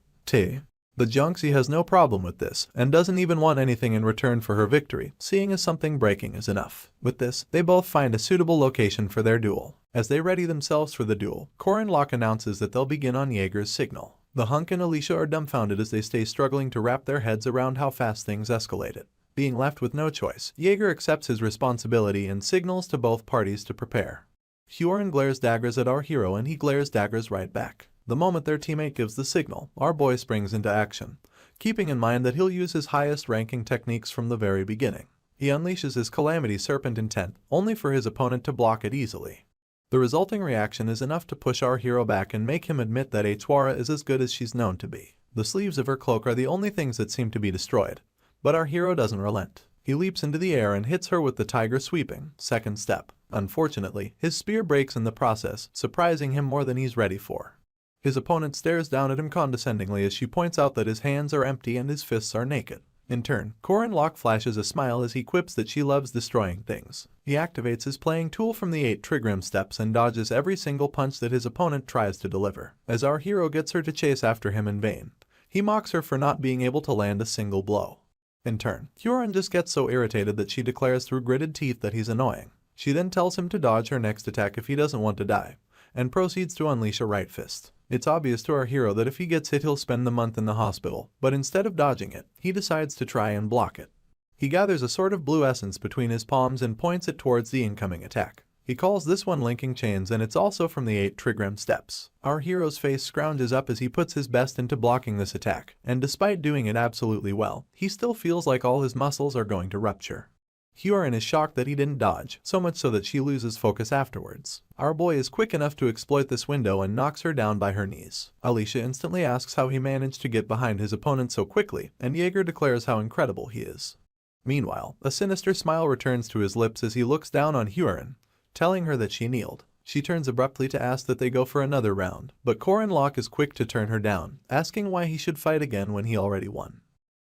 The Jiangxi has no problem with this, and doesn't even want anything in return for her victory, seeing as something breaking is enough. With this, they both find a suitable location for their duel. As they ready themselves for the duel, Corin Locke announces that they'll begin on Jaeger's signal. The hunk and Alicia are dumbfounded as they stay struggling to wrap their heads around how fast things escalated. Being left with no choice, Jaeger accepts his responsibility and signals to both parties to prepare. Huron glares daggers at our hero and he glares daggers right back. The moment their teammate gives the signal, our boy springs into action, keeping in mind that he'll use his highest ranking techniques from the very beginning. He unleashes his Calamity Serpent intent, only for his opponent to block it easily. The resulting reaction is enough to push our hero back and make him admit that Chwara is as good as she's known to be. The sleeves of her cloak are the only things that seem to be destroyed, but our hero doesn't relent. He leaps into the air and hits her with the tiger sweeping, second step. Unfortunately, his spear breaks in the process, surprising him more than he's ready for. His opponent stares down at him condescendingly as she points out that his hands are empty and his fists are naked. In turn, Korin Locke flashes a smile as he quips that she loves destroying things. He activates his playing tool from the 8 trigram steps and dodges every single punch that his opponent tries to deliver. As our hero gets her to chase after him in vain, he mocks her for not being able to land a single blow. In turn, Hyorin just gets so irritated that she declares through gritted teeth that he's annoying. She then tells him to dodge her next attack if he doesn't want to die, and proceeds to unleash a right fist. It's obvious to our hero that if he gets hit he'll spend the month in the hospital, but instead of dodging it, he decides to try and block it. He gathers a sort of blue essence between his palms and points it towards the incoming attack. He calls this one linking chains, and it's also from the 8 trigram steps. Our hero's face scrounges up as he puts his best into blocking this attack, and despite doing it absolutely well, he still feels like all his muscles are going to rupture. Hyorin is shocked that he didn't dodge, so much so that she loses focus afterwards. Our boy is quick enough to exploit this window and knocks her down by her knees. Alicia instantly asks how he managed to get behind his opponent so quickly, and Jaeger declares how incredible he is. Meanwhile, a sinister smile returns to his lips as he looks down on Hyorin, telling her that she kneeled. She turns abruptly to ask that they go for another round, but Korin Locke is quick to turn her down, asking why he should fight again when he already won.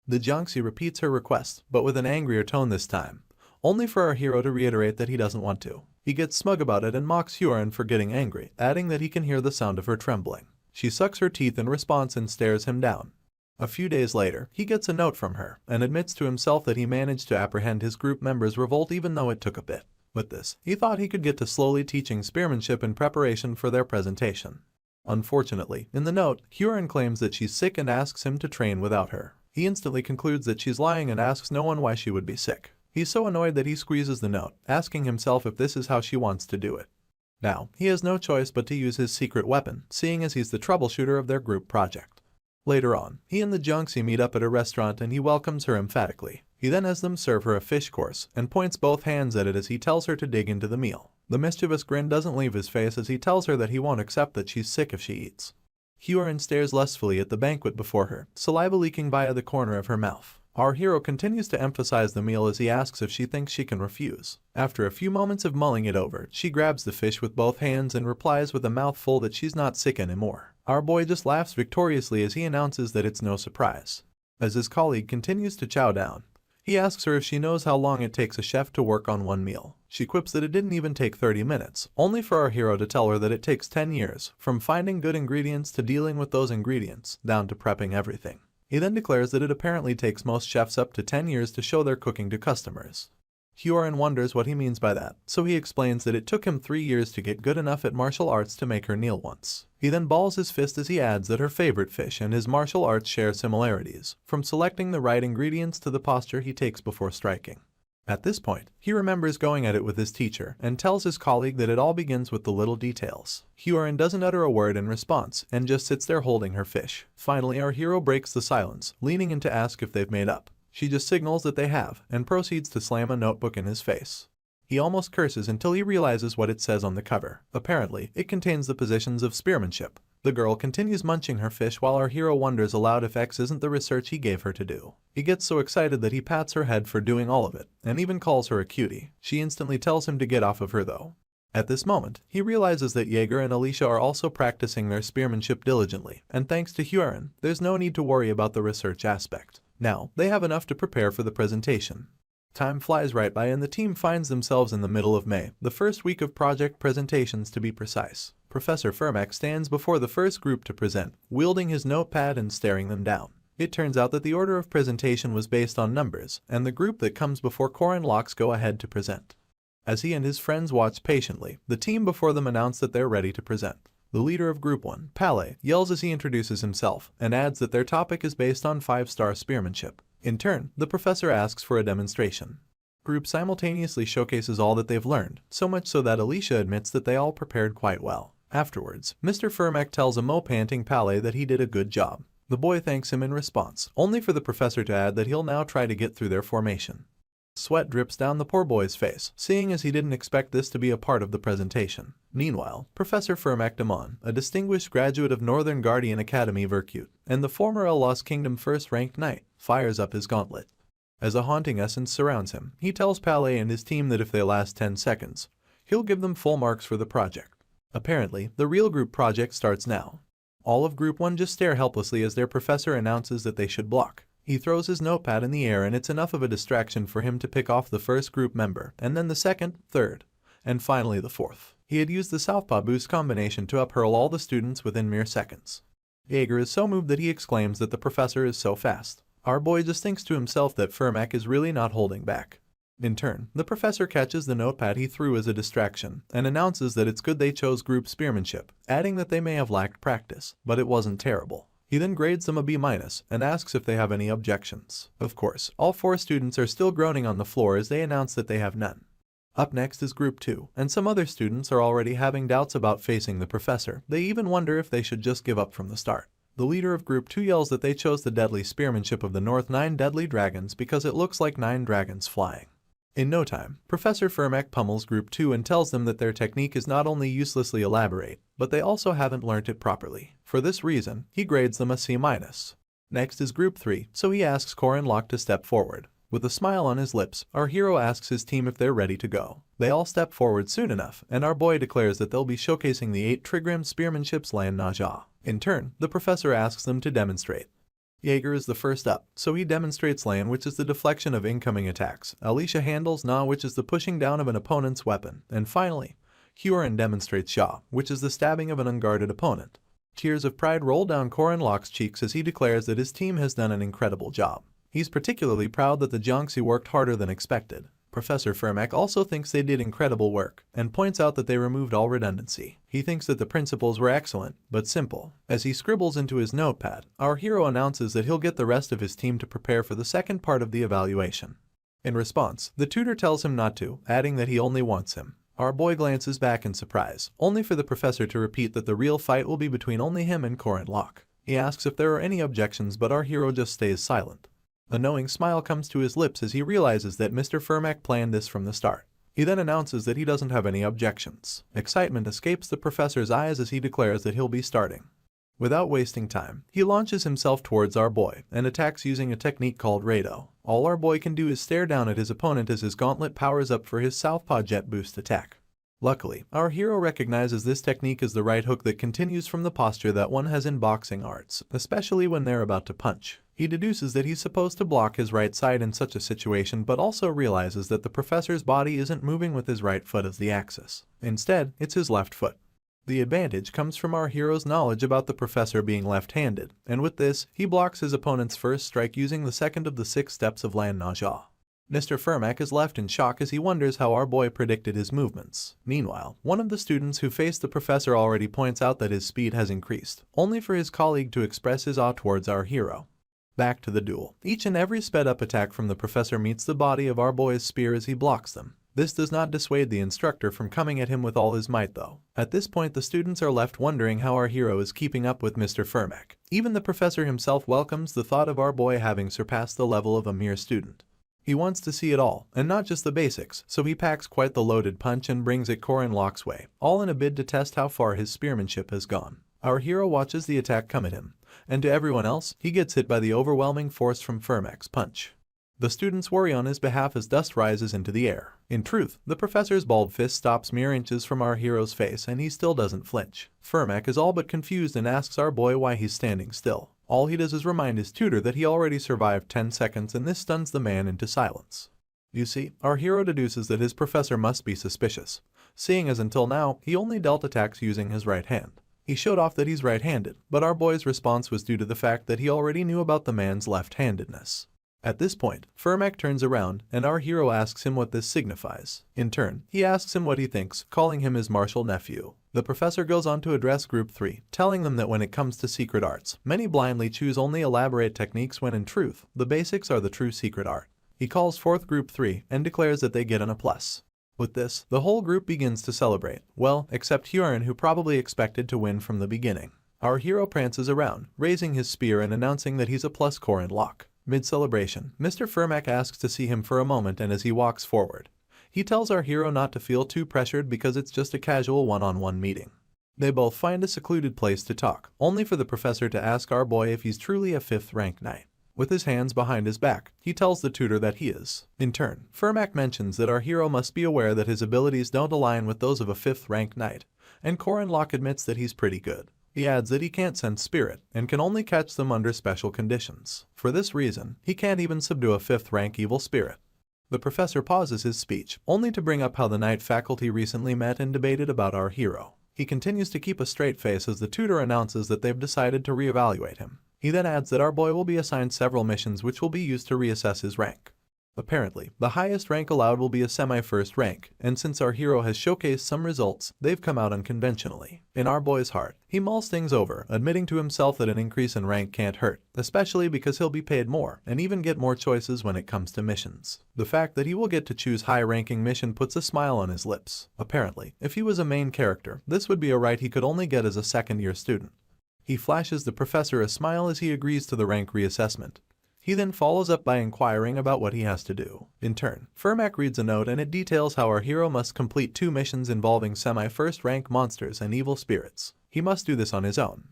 The Jiangxi repeats her request, but with an angrier tone this time, only for our hero to reiterate that he doesn't want to. He gets smug about it and mocks Hyorin for getting angry, adding that he can hear the sound of her trembling. She sucks her teeth in response and stares him down. A few days later, he gets a note from her, and admits to himself that he managed to apprehend his group members' revolt even though it took a bit. With this, he thought he could get to slowly teaching spearmanship in preparation for their presentation. Unfortunately, in the note, Hyorin claims that she's sick and asks him to train without her. He instantly concludes that she's lying and asks no one why she would be sick. He's so annoyed that he squeezes the note, asking himself if this is how she wants to do it. Now, he has no choice but to use his secret weapon, seeing as he's the troubleshooter of their group project. Later on, he and the Jiangxi meet up at a restaurant and he welcomes her emphatically. He then has them serve her a fish course, and points both hands at it as he tells her to dig into the meal. The mischievous grin doesn't leave his face as he tells her that he won't accept that she's sick if she eats. Hyorin stares lustfully at the banquet before her, saliva leaking via the corner of her mouth. Our hero continues to emphasize the meal as he asks if she thinks she can refuse. After a few moments of mulling it over, she grabs the fish with both hands and replies with a mouthful that she's not sick anymore. Our boy just laughs victoriously as he announces that it's no surprise. As his colleague continues to chow down, he asks her if she knows how long it takes a chef to work on one meal. She quips that it didn't even take 30 minutes, only for our hero to tell her that it takes 10 years, from finding good ingredients to dealing with those ingredients, down to prepping everything. He then declares that it apparently takes most chefs up to 10 years to show their cooking to customers. Hyorin wonders what he means by that, so he explains that it took him 3 years to get good enough at martial arts to make her kneel once. He then balls his fist as he adds that her favorite fish and his martial arts share similarities, from selecting the right ingredients to the posture he takes before striking. At this point, he remembers going at it with his teacher and tells his colleague that it all begins with the little details. Hyorin doesn't utter a word in response and just sits there holding her fish. Finally, our hero breaks the silence, leaning in to ask if they've made up. She just signals that they have and proceeds to slam a notebook in his face. He almost curses until he realizes what it says on the cover. Apparently, it contains the positions of spearmanship. The girl continues munching her fish while our hero wonders aloud if X isn't the research he gave her to do. He gets so excited that he pats her head for doing all of it, and even calls her a cutie. She instantly tells him to get off of her though. At this moment, he realizes that Jaeger and Alicia are also practicing their spearmanship diligently, and thanks to Hyorin, there's no need to worry about the research aspect. Now, they have enough to prepare for the presentation. Time flies right by and the team finds themselves in the middle of May, the first week of project presentations to be precise. Professor Firmak stands before the first group to present, wielding his notepad and staring them down. It turns out that the order of presentation was based on numbers, and the group that comes before Korin Locke's go ahead to present. As he and his friends watch patiently, the team before them announce that they're ready to present. The leader of Group 1, Pale, yells as he introduces himself, and adds that their topic is based on 5-star spearmanship. In turn, the professor asks for a demonstration. Group simultaneously showcases all that they've learned, so much so that Alicia admits that they all prepared quite well. Afterwards, Mr. Firmak tells a mo-panting Pale that he did a good job. The boy thanks him in response, only for the professor to add that he'll now try to get through their formation. Sweat drips down the poor boy's face, seeing as he didn't expect this to be a part of the presentation. Meanwhile, Professor Firmak Damon, a distinguished graduate of Northern Guardian Academy Virtute, and the former El Lost Kingdom first-ranked knight, fires up his gauntlet. As a haunting essence surrounds him, he tells Pale and his team that if they last 10 seconds, he'll give them full marks for the project. Apparently, the real group project starts now. All of Group 1 just stare helplessly as their professor announces that they should block. He throws his notepad in the air and it's enough of a distraction for him to pick off the first group member, and then the second, third, and finally the fourth. He had used the southpaw boost combination to uphurl all the students within mere seconds. Jaeger is so moved that he exclaims that the professor is so fast. Our boy just thinks to himself that Firmak is really not holding back. In turn, the professor catches the notepad he threw as a distraction and announces that it's good they chose group spearmanship, adding that they may have lacked practice, but it wasn't terrible. He then grades them a B- and asks if they have any objections. Of course, all 4 students are still groaning on the floor as they announce that they have none. Up next is Group 2, and some other students are already having doubts about facing the professor. They even wonder if they should just give up from the start. The leader of Group 2 yells that they chose the deadly spearmanship of the North 9 deadly dragons because it looks like 9 dragons flying. In no time, Professor Firmak pummels Group 2 and tells them that their technique is not only uselessly elaborate, but they also haven't learnt it properly. For this reason, he grades them a C-. Next is Group 3, so he asks Core and Locke to step forward. With a smile on his lips, our hero asks his team if they're ready to go. They all step forward soon enough, and our boy declares that they'll be showcasing the 8 trigram spearmanship's Lan Naja. In turn, the professor asks them to demonstrate. Jaeger is the first up, so he demonstrates Lan, which is the deflection of incoming attacks. Alicia handles Na, which is the pushing down of an opponent's weapon. And finally, Huron demonstrates Sha, which is the stabbing of an unguarded opponent. Tears of pride roll down Corin Locke's cheeks as he declares that his team has done an incredible job. He's particularly proud that the Jiangxi worked harder than expected. Professor Firmak also thinks they did incredible work, and points out that they removed all redundancy. He thinks that the principles were excellent, but simple. As he scribbles into his notepad, our hero announces that he'll get the rest of his team to prepare for the second part of the evaluation. In response, the tutor tells him not to, adding that he only wants him. Our boy glances back in surprise, only for the professor to repeat that the real fight will be between only him and Corin Locke. He asks if there are any objections, but our hero just stays silent. A knowing smile comes to his lips as he realizes that Mr. Firmak planned this from the start. He then announces that he doesn't have any objections. Excitement escapes the professor's eyes as he declares that he'll be starting. Without wasting time, he launches himself towards our boy and attacks using a technique called Rado. All our boy can do is stare down at his opponent as his gauntlet powers up for his southpaw jet boost attack. Luckily, our hero recognizes this technique as the right hook that continues from the posture that one has in boxing arts, especially when they're about to punch. He deduces that he's supposed to block his right side in such a situation, but also realizes that the professor's body isn't moving with his right foot as the axis. Instead, it's his left foot. The advantage comes from our hero's knowledge about the professor being left-handed, and with this, he blocks his opponent's first strike using the second of the 6 steps of Lan Naja. Mr. Firmak is left in shock as he wonders how our boy predicted his movements. Meanwhile, one of the students who faced the professor already points out that his speed has increased, only for his colleague to express his awe towards our hero. Back to the duel. Each and every sped-up attack from the professor meets the body of our boy's spear as he blocks them. This does not dissuade the instructor from coming at him with all his might though. At this point the students are left wondering how our hero is keeping up with Mr. Firmak. Even the professor himself welcomes the thought of our boy having surpassed the level of a mere student. He wants to see it all, and not just the basics, so he packs quite the loaded punch and brings it Corin Locke's way, all in a bid to test how far his spearmanship has gone. Our hero watches the attack come at him, and to everyone else, he gets hit by the overwhelming force from Firmak's punch. The students worry on his behalf as dust rises into the air. In truth, the professor's bald fist stops mere inches from our hero's face and he still doesn't flinch. Firmak is all but confused and asks our boy why he's standing still. All he does is remind his tutor that he already survived 10 seconds and this stuns the man into silence. You see, our hero deduces that his professor must be suspicious, seeing as until now, he only dealt attacks using his right hand. He showed off that he's right-handed, but our boy's response was due to the fact that he already knew about the man's left-handedness. At this point, Firmak turns around and our hero asks him what this signifies. In turn, he asks him what he thinks, calling him his martial nephew. The professor goes on to address Group 3, telling them that when it comes to secret arts, many blindly choose only elaborate techniques when in truth, the basics are the true secret art. He calls forth Group 3 and declares that they get an A+. With this, the whole group begins to celebrate, well, except Huron who probably expected to win from the beginning. Our hero prances around, raising his spear and announcing that he's a plus Corin Locke. Mid-celebration, Mr. Firmak asks to see him for a moment and as he walks forward, he tells our hero not to feel too pressured because it's just a casual one-on-one meeting. They both find a secluded place to talk, only for the professor to ask our boy if he's truly a 5th rank knight. With his hands behind his back, he tells the tutor that he is. In turn, Firmak mentions that our hero must be aware that his abilities don't align with those of a 5th rank knight, and Corin Locke admits that he's pretty good. He adds that he can't sense spirit and can only catch them under special conditions. For this reason, he can't even subdue a 5th rank evil spirit. The professor pauses his speech, only to bring up how the night faculty recently met and debated about our hero. He continues to keep a straight face as the tutor announces that they've decided to reevaluate him. He then adds that our boy will be assigned several missions which will be used to reassess his rank. Apparently, the highest rank allowed will be a semi-first rank, and since our hero has showcased some results, they've come out unconventionally. In our boy's heart, he mulls things over, admitting to himself that an increase in rank can't hurt, especially because he'll be paid more, and even get more choices when it comes to missions. The fact that he will get to choose high-ranking mission puts a smile on his lips. Apparently, if he was a main character, this would be a right he could only get as a second-year student. He flashes the professor a smile as he agrees to the rank reassessment. He then follows up by inquiring about what he has to do. In turn, Fermac reads a note and it details how our hero must complete 2 missions involving semi-first rank monsters and evil spirits. He must do this on his own.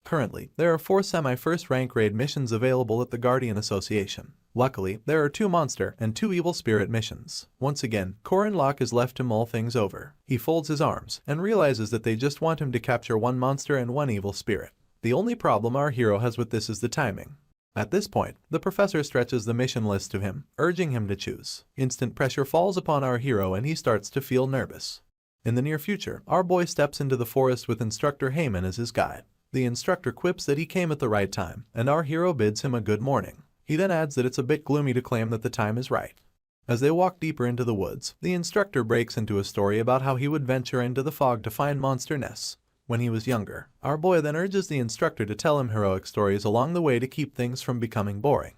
Currently, there are 4 semi-first rank raid missions available at the Guardian Association. Luckily, there are 2 monster and 2 evil spirit missions. Once again, Corin Locke is left to mull things over. He folds his arms and realizes that they just want him to capture 1 monster and 1 evil spirit. The only problem our hero has with this is the timing. At this point, the professor stretches the mission list to him, urging him to choose. Instant pressure falls upon our hero and he starts to feel nervous. In the near future, our boy steps into the forest with instructor Heyman as his guide. The instructor quips that he came at the right time, and our hero bids him a good morning. He then adds that it's a bit gloomy to claim that the time is right. As they walk deeper into the woods, the instructor breaks into a story about how he would venture into the fog to find monster nests when he was younger. Our boy then urges the instructor to tell him heroic stories along the way to keep things from becoming boring.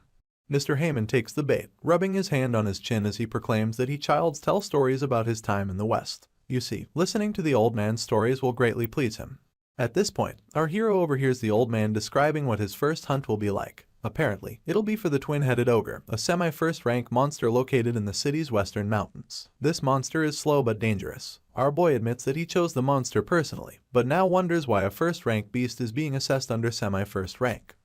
Mr. Heyman takes the bait, rubbing his hand on his chin as he proclaims that he childs tell stories about his time in the West. You see, listening to the old man's stories will greatly please him. At this point, our hero overhears the old man describing what his first hunt will be like. Apparently, it'll be for the twin-headed ogre, a semi-first rank monster located in the city's western mountains. This monster is slow but dangerous. Our boy admits that he chose the monster personally, but now wonders why a first-rank beast is being assessed under semi-first rank.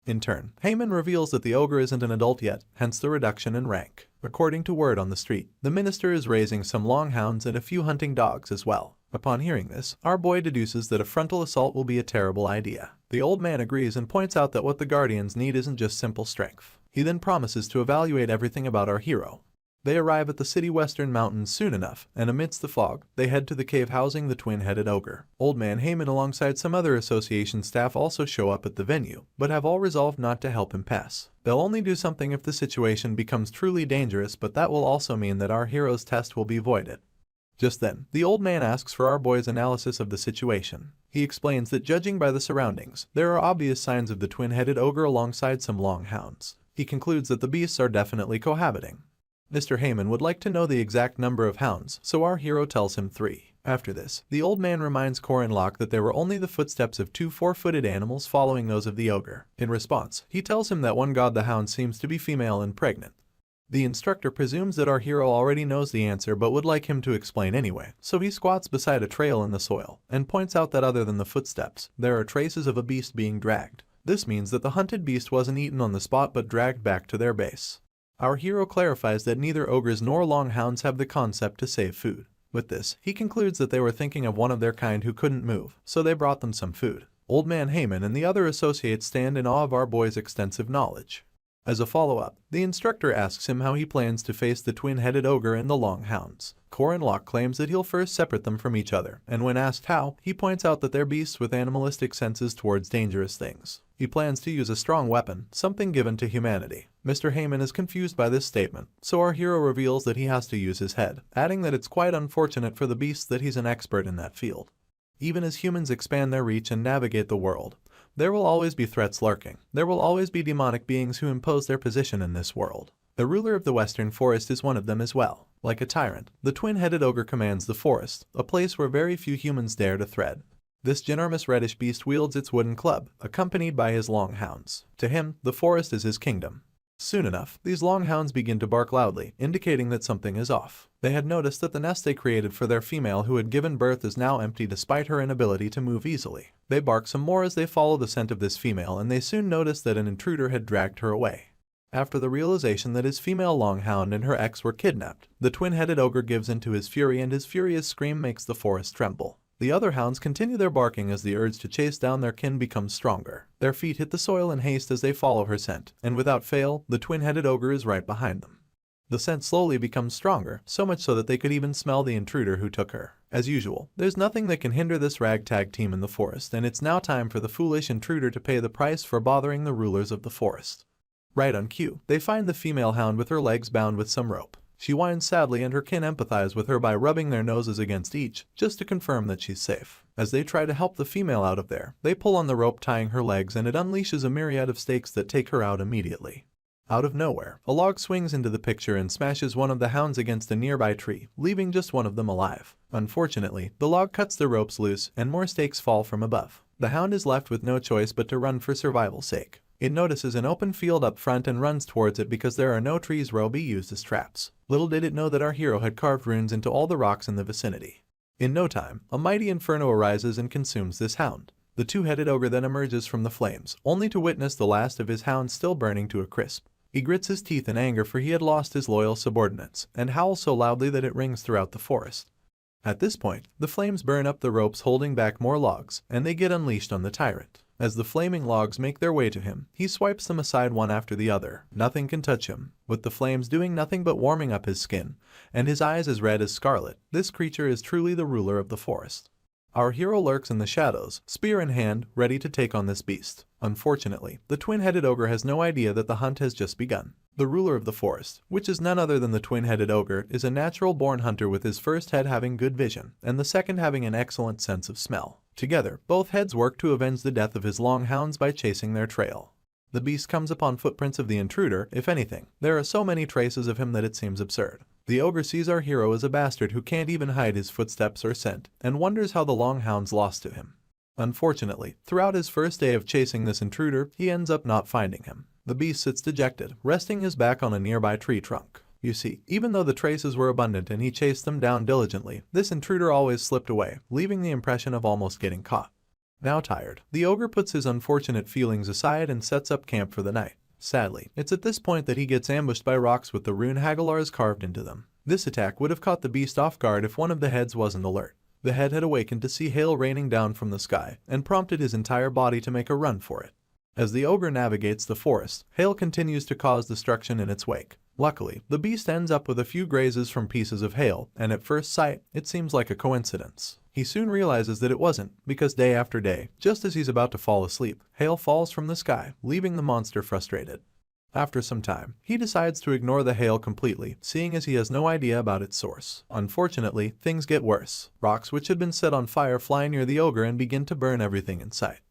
In turn, Heyman reveals that the ogre isn't an adult yet, hence the reduction in rank. According to word on the street, the minister is raising some longhounds and a few hunting dogs as well. Upon hearing this, our boy deduces that a frontal assault will be a terrible idea. The old man agrees and points out that what the Guardians need isn't just simple strength. He then promises to evaluate everything about our hero. They arrive at the city western mountains soon enough, and amidst the fog, they head to the cave housing the twin-headed ogre. Old Man Heyman alongside some other association staff also show up at the venue, but have all resolved not to help him pass. They'll only do something if the situation becomes truly dangerous, but that will also mean that our hero's test will be voided. Just then, the old man asks for our boy's analysis of the situation. He explains that judging by the surroundings, there are obvious signs of the twin-headed ogre alongside some longhounds. He concludes that the beasts are definitely cohabiting. Mr. Heyman would like to know the exact number of hounds, so our hero tells him 3. After this, the old man reminds Corin Locke that there were only the footsteps of 2 4-footed animals following those of the ogre. In response, he tells him that one god the hound seems to be female and pregnant. The instructor presumes that our hero already knows the answer but would like him to explain anyway, so he squats beside a trail in the soil and points out that other than the footsteps, there are traces of a beast being dragged. This means that the hunted beast wasn't eaten on the spot but dragged back to their base. Our hero clarifies that neither ogres nor longhounds have the concept to save food. With this, he concludes that they were thinking of one of their kind who couldn't move, so they brought them some food. Old Man Heyman and the other associates stand in awe of our boy's extensive knowledge. As a follow-up, the instructor asks him how he plans to face the twin-headed ogre and the longhounds. Corin Locke claims that he'll first separate them from each other, and when asked how, he points out that they're beasts with animalistic senses towards dangerous things. He plans to use a strong weapon, something given to humanity. Mr. Heyman is confused by this statement, so our hero reveals that he has to use his head, adding that it's quite unfortunate for the beasts that he's an expert in that field. Even as humans expand their reach and navigate the world, there will always be threats lurking. There will always be demonic beings who impose their position in this world. The ruler of the Western Forest is one of them as well. Like a tyrant, the twin-headed ogre commands the forest, a place where very few humans dare to tread. This ginormous reddish beast wields its wooden club, accompanied by his longhounds. To him, the forest is his kingdom. Soon enough, these longhounds begin to bark loudly, indicating that something is off. They had noticed that the nest they created for their female who had given birth is now empty despite her inability to move easily. They bark some more as they follow the scent of this female, and they soon notice that an intruder had dragged her away. After the realization that his female longhound and her ex were kidnapped, the twin-headed ogre gives in to his fury, and his furious scream makes the forest tremble. The other hounds continue their barking as the urge to chase down their kin becomes stronger. Their feet hit the soil in haste as they follow her scent, and without fail, the twin-headed ogre is right behind them. The scent slowly becomes stronger, so much so that they could even smell the intruder who took her. As usual, there's nothing that can hinder this ragtag team in the forest, and it's now time for the foolish intruder to pay the price for bothering the rulers of the forest. Right on cue, they find the female hound with her legs bound with some rope. She whines sadly and her kin empathize with her by rubbing their noses against each, just to confirm that she's safe. As they try to help the female out of there, they pull on the rope tying her legs and it unleashes a myriad of stakes that take her out immediately. Out of nowhere, a log swings into the picture and smashes one of the hounds against a nearby tree, leaving just one of them alive. Unfortunately, the log cuts the ropes loose and more stakes fall from above. The hound is left with no choice but to run for survival's sake. It notices an open field up front and runs towards it because there are no trees where it'll be used as traps. Little did it know that our hero had carved runes into all the rocks in the vicinity. In no time, a mighty inferno arises and consumes this hound. The two-headed ogre then emerges from the flames, only to witness the last of his hounds still burning to a crisp. He grits his teeth in anger for he had lost his loyal subordinates, and howls so loudly that it rings throughout the forest. At this point, the flames burn up the ropes holding back more logs, and they get unleashed on the tyrant. As the flaming logs make their way to him, he swipes them aside one after the other. Nothing can touch him, with the flames doing nothing but warming up his skin, and his eyes as red as scarlet. This creature is truly the ruler of the forest. Our hero lurks in the shadows, spear in hand, ready to take on this beast. Unfortunately, the twin-headed ogre has no idea that the hunt has just begun. The ruler of the forest, which is none other than the twin-headed ogre, is a natural-born hunter with his first head having good vision, and the second having an excellent sense of smell. Together, both heads work to avenge the death of his long hounds by chasing their trail. The beast comes upon footprints of the intruder, if anything. There are so many traces of him that it seems absurd. The ogre sees our hero as a bastard who can't even hide his footsteps or scent, and wonders how the long hound's lost to him. Unfortunately, throughout his first day of chasing this intruder, he ends up not finding him. The beast sits dejected, resting his back on a nearby tree trunk. You see, even though the traces were abundant and he chased them down diligently, this intruder always slipped away, leaving the impression of almost getting caught. Now tired, the ogre puts his unfortunate feelings aside and sets up camp for the night. Sadly, it's at this point that he gets ambushed by rocks with the rune Hagalars carved into them. This attack would have caught the beast off guard if one of the heads wasn't alert. The head had awakened to see hail raining down from the sky, and prompted his entire body to make a run for it. As the ogre navigates the forest, hail continues to cause destruction in its wake. Luckily, the beast ends up with a few grazes from pieces of hail, and at first sight, it seems like a coincidence. He soon realizes that it wasn't, because day after day, just as he's about to fall asleep, hail falls from the sky, leaving the monster frustrated. After some time, he decides to ignore the hail completely, seeing as he has no idea about its source. Unfortunately, things get worse. Rocks which had been set on fire fly near the ogre and begin to burn everything in sight.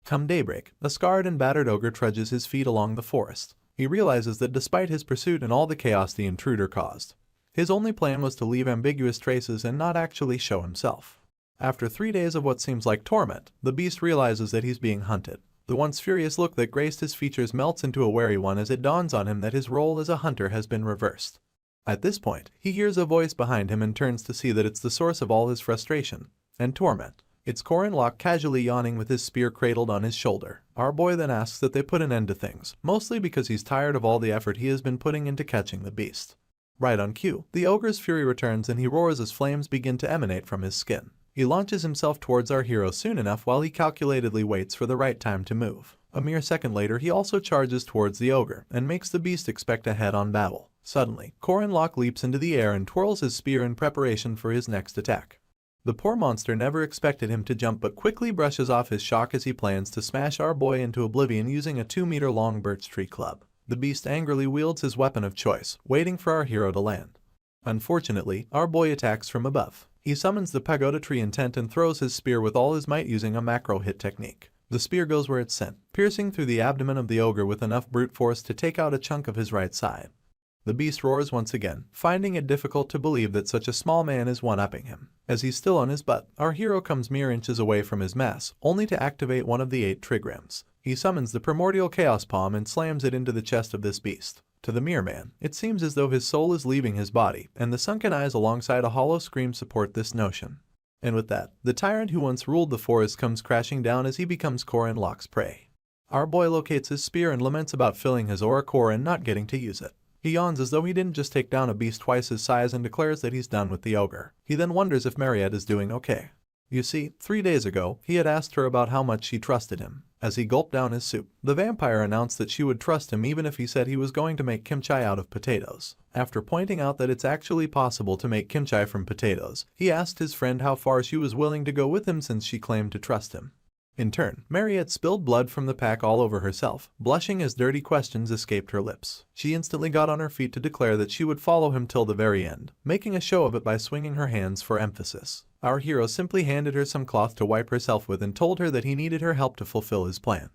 Come daybreak, a scarred and battered ogre trudges his feet along the forest. He realizes that despite his pursuit and all the chaos the intruder caused, his only plan was to leave ambiguous traces and not actually show himself. After 3 days of what seems like torment, the beast realizes that he's being hunted. The once furious look that graced his features melts into a wary one as it dawns on him that his role as a hunter has been reversed. At this point, he hears a voice behind him and turns to see that it's the source of all his frustration and torment. It's Corin Locke casually yawning with his spear cradled on his shoulder. Our boy then asks that they put an end to things, mostly because he's tired of all the effort he has been putting into catching the beast. Right on cue, the ogre's fury returns and he roars as flames begin to emanate from his skin. He launches himself towards our hero soon enough while he calculatedly waits for the right time to move. A mere second later, he also charges towards the ogre and makes the beast expect a head-on battle. Suddenly, Corin Locke leaps into the air and twirls his spear in preparation for his next attack. The poor monster never expected him to jump but quickly brushes off his shock as he plans to smash our boy into oblivion using a 2-meter-long birch tree club. The beast angrily wields his weapon of choice, waiting for our hero to land. Unfortunately, our boy attacks from above. He summons the pagoda tree intent and throws his spear with all his might using a macro hit technique. The spear goes where it's sent, piercing through the abdomen of the ogre with enough brute force to take out a chunk of his right side. The beast roars once again, finding it difficult to believe that such a small man is one-upping him. As he's still on his butt, our hero comes mere inches away from his mass, only to activate one of the 8 trigrams. He summons the primordial chaos palm and slams it into the chest of this beast. To the mere man, it seems as though his soul is leaving his body, and the sunken eyes alongside a hollow scream support this notion. And with that, the tyrant who once ruled the forest comes crashing down as he becomes Corin Locke's prey. Our boy locates his spear and laments about filling his aura core and not getting to use it. He yawns as though he didn't just take down a beast twice his size and declares that he's done with the ogre. He then wonders if Mariette is doing okay. You see, 3 days ago, he had asked her about how much she trusted him. As he gulped down his soup, the vampire announced that she would trust him even if he said he was going to make kimchi out of potatoes. After pointing out that it's actually possible to make kimchi from potatoes, he asked his friend how far she was willing to go with him since she claimed to trust him. In turn, Mariette spilled blood from the pack all over herself, blushing as dirty questions escaped her lips. She instantly got on her feet to declare that she would follow him till the very end, making a show of it by swinging her hands for emphasis. Our hero simply handed her some cloth to wipe herself with and told her that he needed her help to fulfill his plan.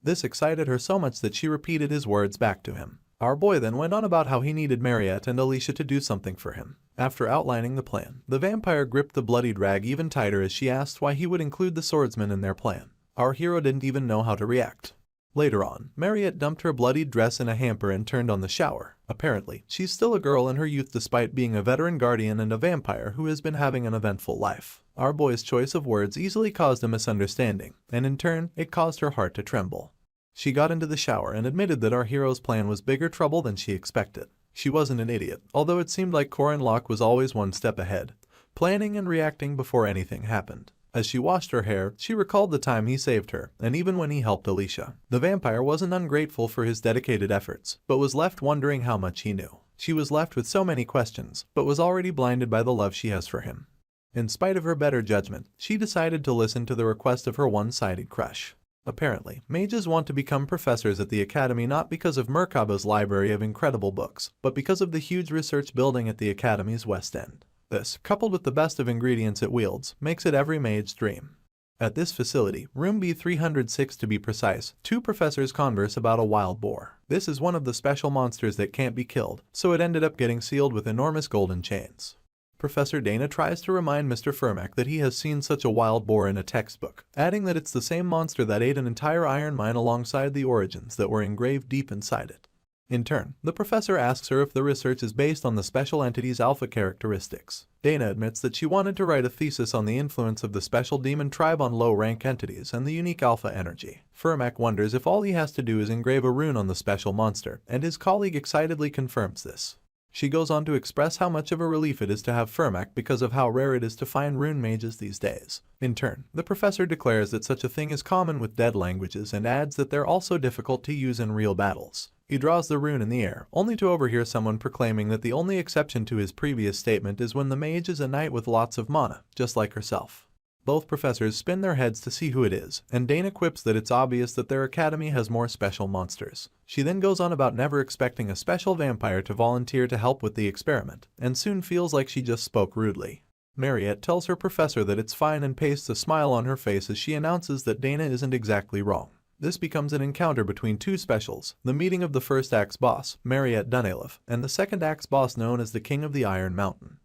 This excited her so much that she repeated his words back to him. Our boy then went on about how he needed Mariette and Alicia to do something for him. After outlining the plan, the vampire gripped the bloodied rag even tighter as she asked why he would include the swordsman in their plan. Our hero didn't even know how to react. Later on, Mariette dumped her bloodied dress in a hamper and turned on the shower. Apparently, she's still a girl in her youth despite being a veteran guardian and a vampire who has been having an eventful life. Our boy's choice of words easily caused a misunderstanding, and in turn, it caused her heart to tremble. She got into the shower and admitted that our hero's plan was bigger trouble than she expected. She wasn't an idiot, although it seemed like Corin Locke was always one step ahead, planning and reacting before anything happened. As she washed her hair, she recalled the time he saved her, and even when he helped Alicia. The vampire wasn't ungrateful for his dedicated efforts, but was left wondering how much he knew. She was left with so many questions, but was already blinded by the love she has for him. In spite of her better judgment, she decided to listen to the request of her one-sided crush. Apparently, mages want to become professors at the academy not because of Merkaba's library of incredible books, but because of the huge research building at the academy's west end. This, coupled with the best of ingredients it wields, makes it every mage's dream. At this facility, room B306 to be precise, two professors converse about a wild boar. This is one of the special monsters that can't be killed, so it ended up getting sealed with enormous golden chains. Professor Dana tries to remind Mr. Firmack that he has seen such a wild boar in a textbook, adding that it's the same monster that ate an entire iron mine alongside the origins that were engraved deep inside it. In turn, the professor asks her if the research is based on the special entity's alpha characteristics. Dana admits that she wanted to write a thesis on the influence of the special demon tribe on low-rank entities and the unique alpha energy. Firmack wonders if all he has to do is engrave a rune on the special monster, and his colleague excitedly confirms this. She goes on to express how much of a relief it is to have Firmack because of how rare it is to find rune mages these days. In turn, the professor declares that such a thing is common with dead languages and adds that they're also difficult to use in real battles. He draws the rune in the air, only to overhear someone proclaiming that the only exception to his previous statement is when the mage is a knight with lots of mana, just like herself. Both professors spin their heads to see who it is, and Dana quips that it's obvious that their academy has more special monsters. She then goes on about never expecting a special vampire to volunteer to help with the experiment, and soon feels like she just spoke rudely. Mariette tells her professor that it's fine and pastes a smile on her face as she announces that Dana isn't exactly wrong. This becomes an encounter between two specials, the meeting of the first act's boss, Mariette Dunalef, and the second act's boss known as the King of the Iron Mountain.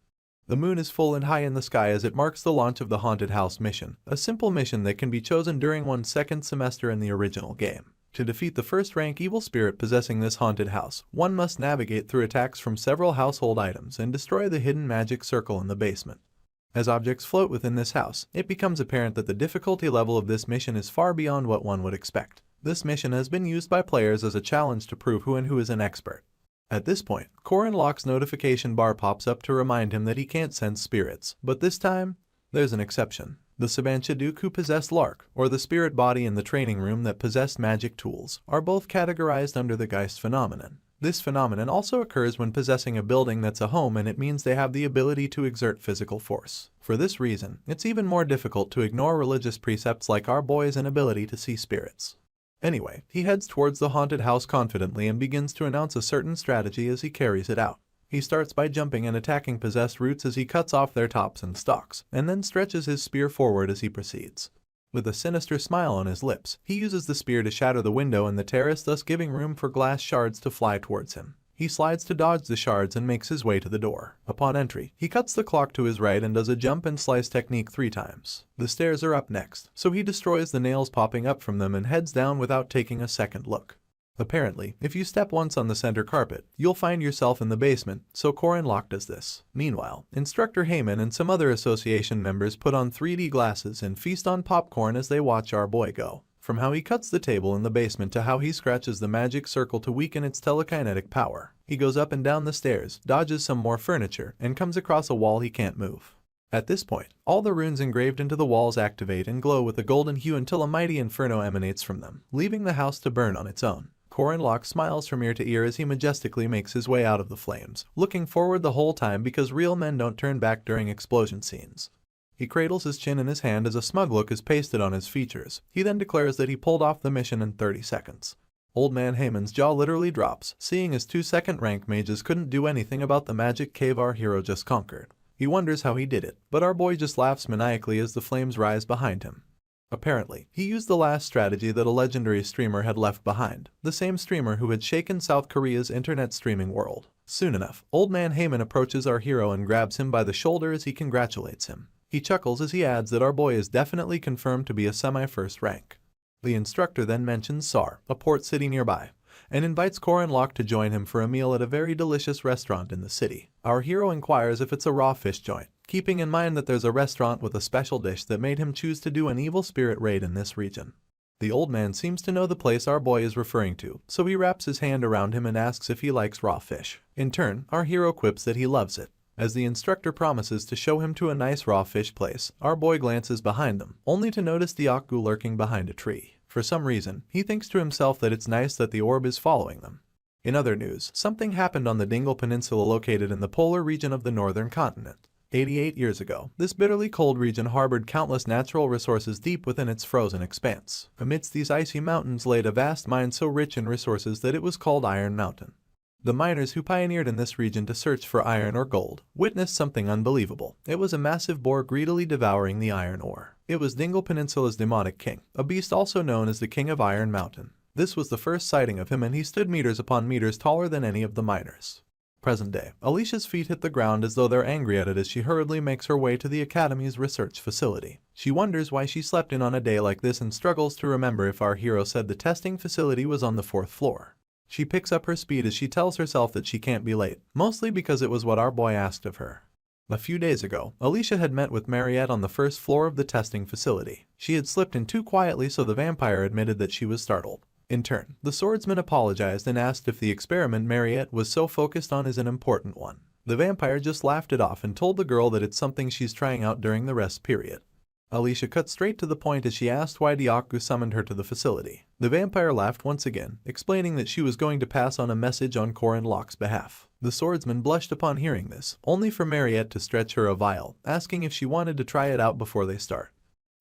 The moon is full and high in the sky as it marks the launch of the Haunted House mission, a simple mission that can be chosen during one's second semester in the original game. To defeat the first-rank evil spirit possessing this haunted house, one must navigate through attacks from several household items and destroy the hidden magic circle in the basement. As objects float within this house, it becomes apparent that the difficulty level of this mission is far beyond what one would expect. This mission has been used by players as a challenge to prove who is an expert. At this point, Corin Locke's notification bar pops up to remind him that he can't sense spirits, but this time, there's an exception. The Sabanchaduk who possessed Lark, or the spirit body in the training room that possessed magic tools, are both categorized under the Geist phenomenon. This phenomenon also occurs when possessing a building that's a home, and it means they have the ability to exert physical force. For this reason, it's even more difficult to ignore religious precepts like our boy's inability to see spirits. Anyway, he heads towards the haunted house confidently and begins to announce a certain strategy as he carries it out. He starts by jumping and attacking possessed roots as he cuts off their tops and stalks, and then stretches his spear forward as he proceeds. With a sinister smile on his lips, he uses the spear to shatter the window in the terrace, thus giving room for glass shards to fly towards him. He slides to dodge the shards and makes his way to the door. Upon entry, he cuts the clock to his right and does a jump and slice technique 3 times. The stairs are up next, so he destroys the nails popping up from them and heads down without taking a second look. Apparently, if you step once on the center carpet, you'll find yourself in the basement, so Corin Locke does this. Meanwhile, Instructor Heyman and some other association members put on 3D glasses and feast on popcorn as they watch our boy go. From how he cuts the table in the basement to how he scratches the magic circle to weaken its telekinetic power. He goes up and down the stairs, dodges some more furniture, and comes across a wall he can't move. At this point, all the runes engraved into the walls activate and glow with a golden hue until a mighty inferno emanates from them, leaving the house to burn on its own. Corinlock smiles from ear to ear as he majestically makes his way out of the flames, looking forward the whole time because real men don't turn back during explosion scenes. He cradles his chin in his hand as a smug look is pasted on his features. He then declares that he pulled off the mission in 30 seconds. Old man Heyman's jaw literally drops, seeing his 2 second rank mages couldn't do anything about the magic cave our hero just conquered. He wonders how he did it, but our boy just laughs maniacally as the flames rise behind him. Apparently, he used the last strategy that a legendary streamer had left behind, the same streamer who had shaken South Korea's internet streaming world. Soon enough, Old Man Heyman approaches our hero and grabs him by the shoulder as he congratulates him. He chuckles as he adds that our boy is definitely confirmed to be a semi-first rank. The instructor then mentions Sar, a port city nearby, and invites Corinlock to join him for a meal at a very delicious restaurant in the city. Our hero inquires if it's a raw fish joint, keeping in mind that there's a restaurant with a special dish that made him choose to do an evil spirit raid in this region. The old man seems to know the place our boy is referring to, so he wraps his hand around him and asks if he likes raw fish. In turn, our hero quips that he loves it. As the instructor promises to show him to a nice raw fish place, our boy glances behind them, only to notice the Otaku lurking behind a tree. For some reason, he thinks to himself that it's nice that the orb is following them. In other news, something happened on the Dingle Peninsula located in the polar region of the northern continent. 88 years ago, this bitterly cold region harbored countless natural resources deep within its frozen expanse. Amidst these icy mountains laid a vast mine so rich in resources that it was called Iron Mountain. The miners who pioneered in this region to search for iron or gold witnessed something unbelievable. It was a massive boar greedily devouring the iron ore. It was Dingle Peninsula's demonic king, a beast also known as the King of Iron Mountain. This was the first sighting of him, and he stood meters upon meters taller than any of the miners. Present day, Alicia's feet hit the ground as though they're angry at it as she hurriedly makes her way to the Academy's research facility. She wonders why she slept in on a day like this and struggles to remember if our hero said the testing facility was on the 4th floor. She picks up her speed as she tells herself that she can't be late, mostly because it was what our boy asked of her. A few days ago, Alicia had met with Mariette on the 1st floor of the testing facility. She had slipped in too quietly, so the vampire admitted that she was startled. In turn, the swordsman apologized and asked if the experiment Mariette was so focused on is an important one. The vampire just laughed it off and told the girl that it's something she's trying out during the rest period. Alicia cut straight to the point as she asked why Otaku summoned her to the facility. The vampire laughed once again, explaining that she was going to pass on a message on Corinlock's behalf. The swordsman blushed upon hearing this, only for Mariette to stretch her a vial, asking if she wanted to try it out before they start.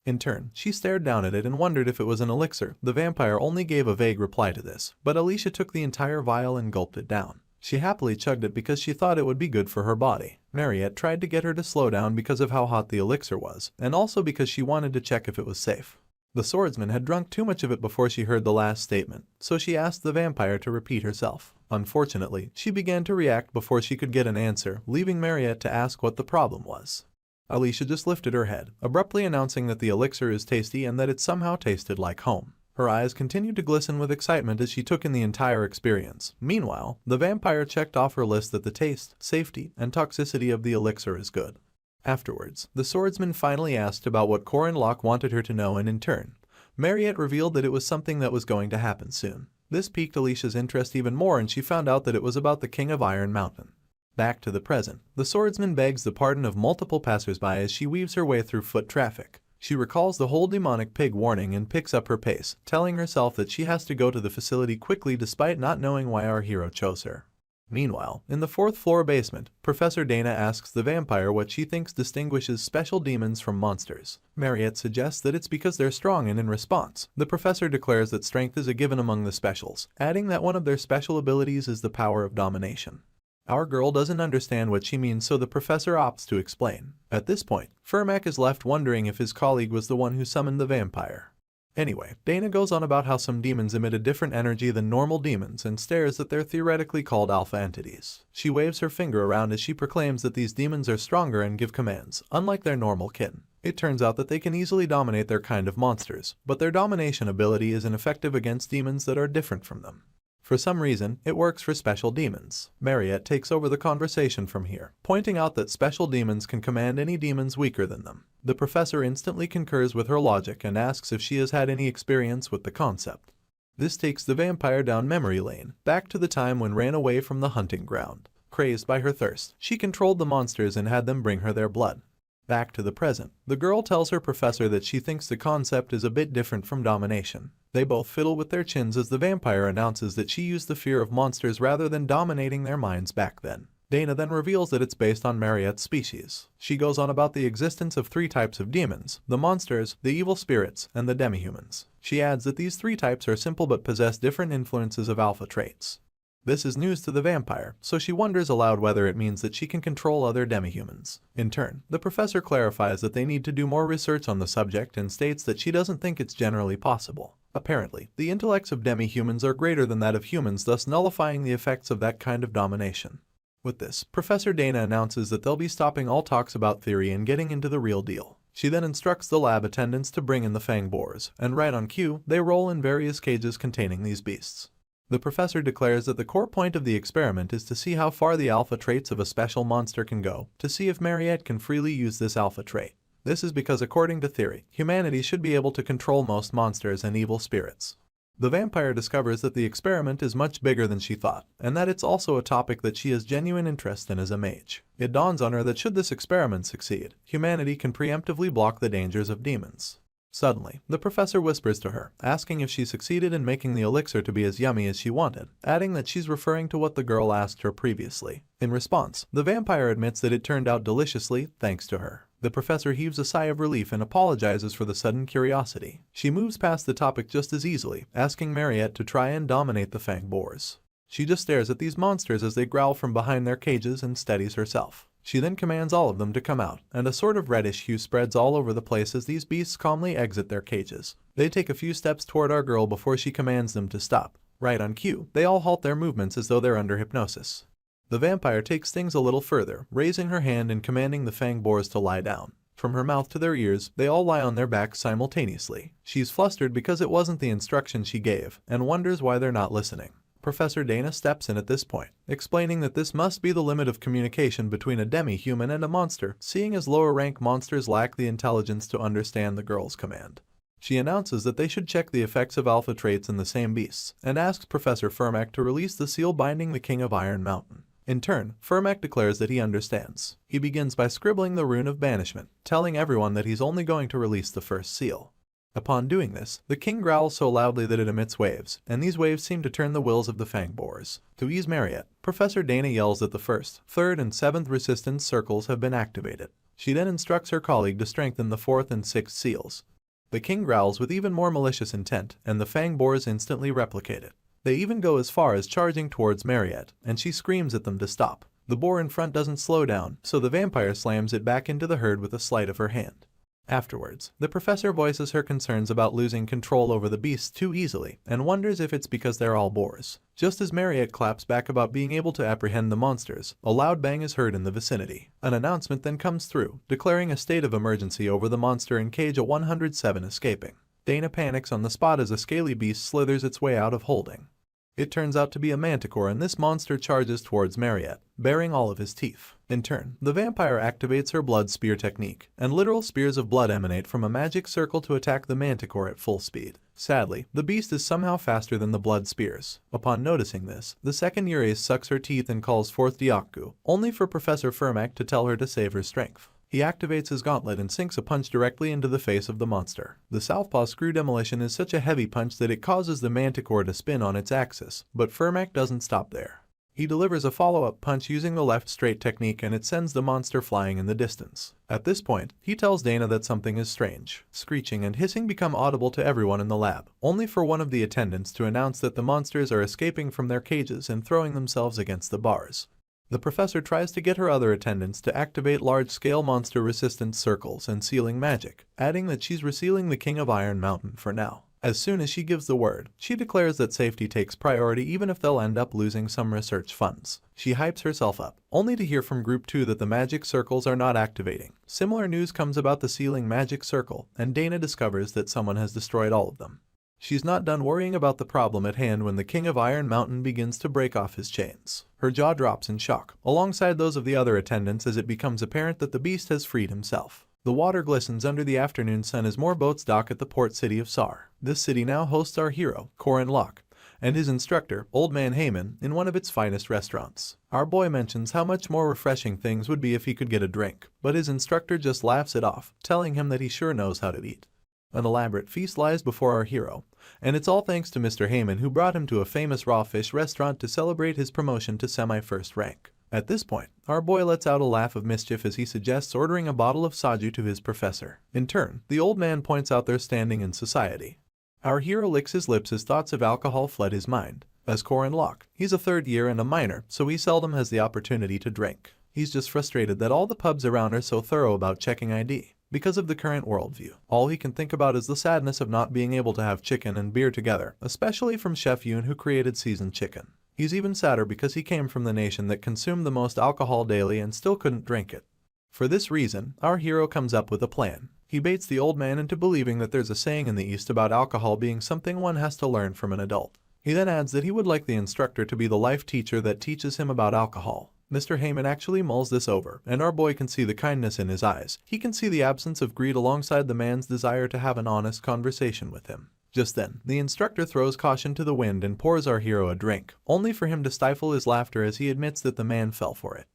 In turn, she stared down at it and wondered if it was an elixir. The vampire only gave a vague reply to this, but Alicia took the entire vial and gulped it down. She happily chugged it because she thought it would be good for her body. Mariette tried to get her to slow down because of how hot the elixir was, and also because she wanted to check if it was safe. The swordsman had drunk too much of it before she heard the last statement, so she asked the vampire to repeat herself. Unfortunately, she began to react before she could get an answer, leaving Mariette to ask what the problem was. Alicia just lifted her head, abruptly announcing that the elixir is tasty and that it somehow tasted like home. Her eyes continued to glisten with excitement as she took in the entire experience. Meanwhile, the vampire checked off her list that the taste, safety, and toxicity of the elixir is good. Afterwards, the swordsman finally asked about what Corinlock wanted her to know, and in turn, Mariette revealed that it was something that was going to happen soon. This piqued Alicia's interest even more, and she found out that it was about the King of Iron Mountain. Back to the present, the swordsman begs the pardon of multiple passersby as she weaves her way through foot traffic. She recalls the whole demonic pig warning and picks up her pace, telling herself that she has to go to the facility quickly despite not knowing why our hero chose her. Meanwhile, in the 4th floor basement, Professor Dana asks the vampire what she thinks distinguishes special demons from monsters. Mariette suggests that it's because they're strong, and in response, the professor declares that strength is a given among the specials, adding that one of their special abilities is the power of domination. Our girl doesn't understand what she means, so the professor opts to explain. At this point, Fermac is left wondering if his colleague was the one who summoned the vampire. Anyway, Dana goes on about how some demons emit a different energy than normal demons and stares that they're theoretically called alpha entities. She waves her finger around as she proclaims that these demons are stronger and give commands, unlike their normal kin. It turns out that they can easily dominate their kind of monsters, but their domination ability is ineffective against demons that are different from them. For some reason, it works for special demons. Mariette takes over the conversation from here, pointing out that special demons can command any demons weaker than them. The professor instantly concurs with her logic and asks if she has had any experience with the concept. This takes the vampire down memory lane, back to the time when ran away from the hunting ground. Crazed by her thirst, she controlled the monsters and had them bring her their blood. Back to the present, the girl tells her professor that she thinks the concept is a bit different from domination. They both fiddle with their chins as the vampire announces that she used the fear of monsters rather than dominating their minds back then. Dana then reveals that it's based on Mariette's species. She goes on about the existence of 3 types of demons: the monsters, the evil spirits, and the demihumans. She adds that these 3 types are simple but possess different influences of alpha traits. This is news to the vampire, so she wonders aloud whether it means that she can control other demihumans. In turn, the professor clarifies that they need to do more research on the subject and states that she doesn't think it's generally possible. Apparently, the intellects of demihumans are greater than that of humans, thus nullifying the effects of that kind of domination. With this, Professor Dana announces that they'll be stopping all talks about theory and getting into the real deal. She then instructs the lab attendants to bring in the fang boars, and right on cue, they roll in various cages containing these beasts. The professor declares that the core point of the experiment is to see how far the alpha traits of a special monster can go, to see if Mariette can freely use this alpha trait. This is because, according to theory, humanity should be able to control most monsters and evil spirits. The vampire discovers that the experiment is much bigger than she thought, and that it's also a topic that she has genuine interest in as a mage. It dawns on her that should this experiment succeed, humanity can preemptively block the dangers of demons. Suddenly, the professor whispers to her, asking if she succeeded in making the elixir to be as yummy as she wanted, adding that she's referring to what the girl asked her previously. In response, the vampire admits that it turned out deliciously thanks to her. The professor heaves a sigh of relief and apologizes for the sudden curiosity. She moves past the topic just as easily, asking Mariette to try and dominate the fang boars. She just stares at these monsters as they growl from behind their cages and steadies herself. She then commands all of them to come out, and a sort of reddish hue spreads all over the place as these beasts calmly exit their cages. They take a few steps toward our girl before she commands them to stop. Right on cue, they all halt their movements as though they're under hypnosis. The vampire takes things a little further, raising her hand and commanding the fang boars to lie down. From her mouth to their ears, they all lie on their backs simultaneously. She's flustered because it wasn't the instruction she gave, and wonders why they're not listening. Professor Dana steps in at this point, explaining that this must be the limit of communication between a demi-human and a monster, seeing as lower-rank monsters lack the intelligence to understand the girl's command. She announces that they should check the effects of alpha traits in the same beasts, and asks Professor Fermac to release the seal binding the King of Iron Mountain. In turn, Fermac declares that he understands. He begins by scribbling the rune of banishment, telling everyone that he's only going to release the first seal. Upon doing this, the king growls so loudly that it emits waves, and these waves seem to turn the wills of the fang boars. To ease Mariette, Professor Dana yells that the 1st, 3rd, and 7th resistance circles have been activated. She then instructs her colleague to strengthen the 4th and 6th seals. The king growls with even more malicious intent, and the fang boars instantly replicate it. They even go as far as charging towards Mariette, and she screams at them to stop. The boar in front doesn't slow down, so the vampire slams it back into the herd with a sleight of her hand. Afterwards, the professor voices her concerns about losing control over the beasts too easily, and wonders if it's because they're all boars. Just as Mariette claps back about being able to apprehend the monsters, a loud bang is heard in the vicinity. An announcement then comes through, declaring a state of emergency over the monster in cage 107 escaping. Dana panics on the spot as a scaly beast slithers its way out of holding. It turns out to be a manticore, and this monster charges towards Mariette, baring all of his teeth. In turn, the vampire activates her blood spear technique, and literal spears of blood emanate from a magic circle to attack the manticore at full speed. Sadly, the beast is somehow faster than the blood spears. Upon noticing this, the second Urace sucks her teeth and calls forth Diaku, only for Professor Fermac to tell her to save her strength. He activates his gauntlet and sinks a punch directly into the face of the monster. The southpaw screw demolition is such a heavy punch that it causes the manticore to spin on its axis, but Fermac doesn't stop there. He delivers a follow-up punch using the left straight technique, and it sends the monster flying in the distance. At this point, he tells Dana that something is strange. Screeching and hissing become audible to everyone in the lab, only for one of the attendants to announce that the monsters are escaping from their cages and throwing themselves against the bars. The professor tries to get her other attendants to activate large-scale monster resistance circles and sealing magic, adding that she's resealing the King of Iron Mountain for now. As soon as she gives the word, she declares that safety takes priority even if they'll end up losing some research funds. She hypes herself up, only to hear from Group 2 that the magic circles are not activating. Similar news comes about the sealing magic circle, and Dana discovers that someone has destroyed all of them. She's not done worrying about the problem at hand when the King of Iron Mountain begins to break off his chains. Her jaw drops in shock, alongside those of the other attendants, as it becomes apparent that the beast has freed himself. The water glistens under the afternoon sun as more boats dock at the port city of Sar. This city now hosts our hero, Corin Locke, and his instructor, Old Man Heyman, in one of its finest restaurants. Our boy mentions how much more refreshing things would be if he could get a drink, but his instructor just laughs it off, telling him that he sure knows how to eat. An elaborate feast lies before our hero, and it's all thanks to Mr. Heyman, who brought him to a famous raw fish restaurant to celebrate his promotion to semi-first rank. At this point, our boy lets out a laugh of mischief as he suggests ordering a bottle of soju to his professor. In turn, the old man points out their standing in society. Our hero licks his lips as thoughts of alcohol flood his mind. As Corin Locke, he's a third year and a minor, so he seldom has the opportunity to drink. He's just frustrated that all the pubs around are so thorough about checking ID. Because of the current worldview, all he can think about is the sadness of not being able to have chicken and beer together, especially from Chef Yoon, who created seasoned chicken. He's even sadder because he came from the nation that consumed the most alcohol daily and still couldn't drink it. For this reason, our hero comes up with a plan. He baits the old man into believing that there's a saying in the East about alcohol being something one has to learn from an adult. He then adds that he would like the instructor to be the life teacher that teaches him about alcohol. Mr. Heyman actually mulls this over, and our boy can see the kindness in his eyes. He can see the absence of greed alongside the man's desire to have an honest conversation with him. Just then, the instructor throws caution to the wind and pours our hero a drink, only for him to stifle his laughter as he admits that the man fell for it.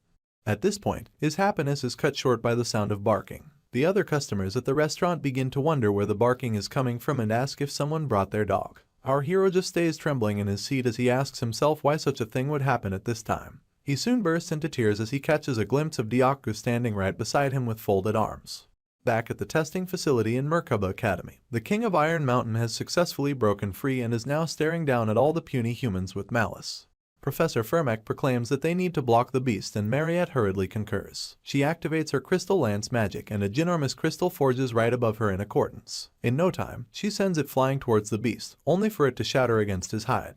At this point, his happiness is cut short by the sound of barking. The other customers at the restaurant begin to wonder where the barking is coming from and ask if someone brought their dog. Our hero just stays trembling in his seat as he asks himself why such a thing would happen at this time. He soon bursts into tears as he catches a glimpse of Dyaku standing right beside him with folded arms. Back at the testing facility in Merkaba Academy, the King of Iron Mountain has successfully broken free and is now staring down at all the puny humans with malice. Professor Firmek proclaims that they need to block the beast, and Mariette hurriedly concurs. She activates her crystal lance magic and a ginormous crystal forges right above her in accordance. In no time, she sends it flying towards the beast, only for it to shatter against his hide.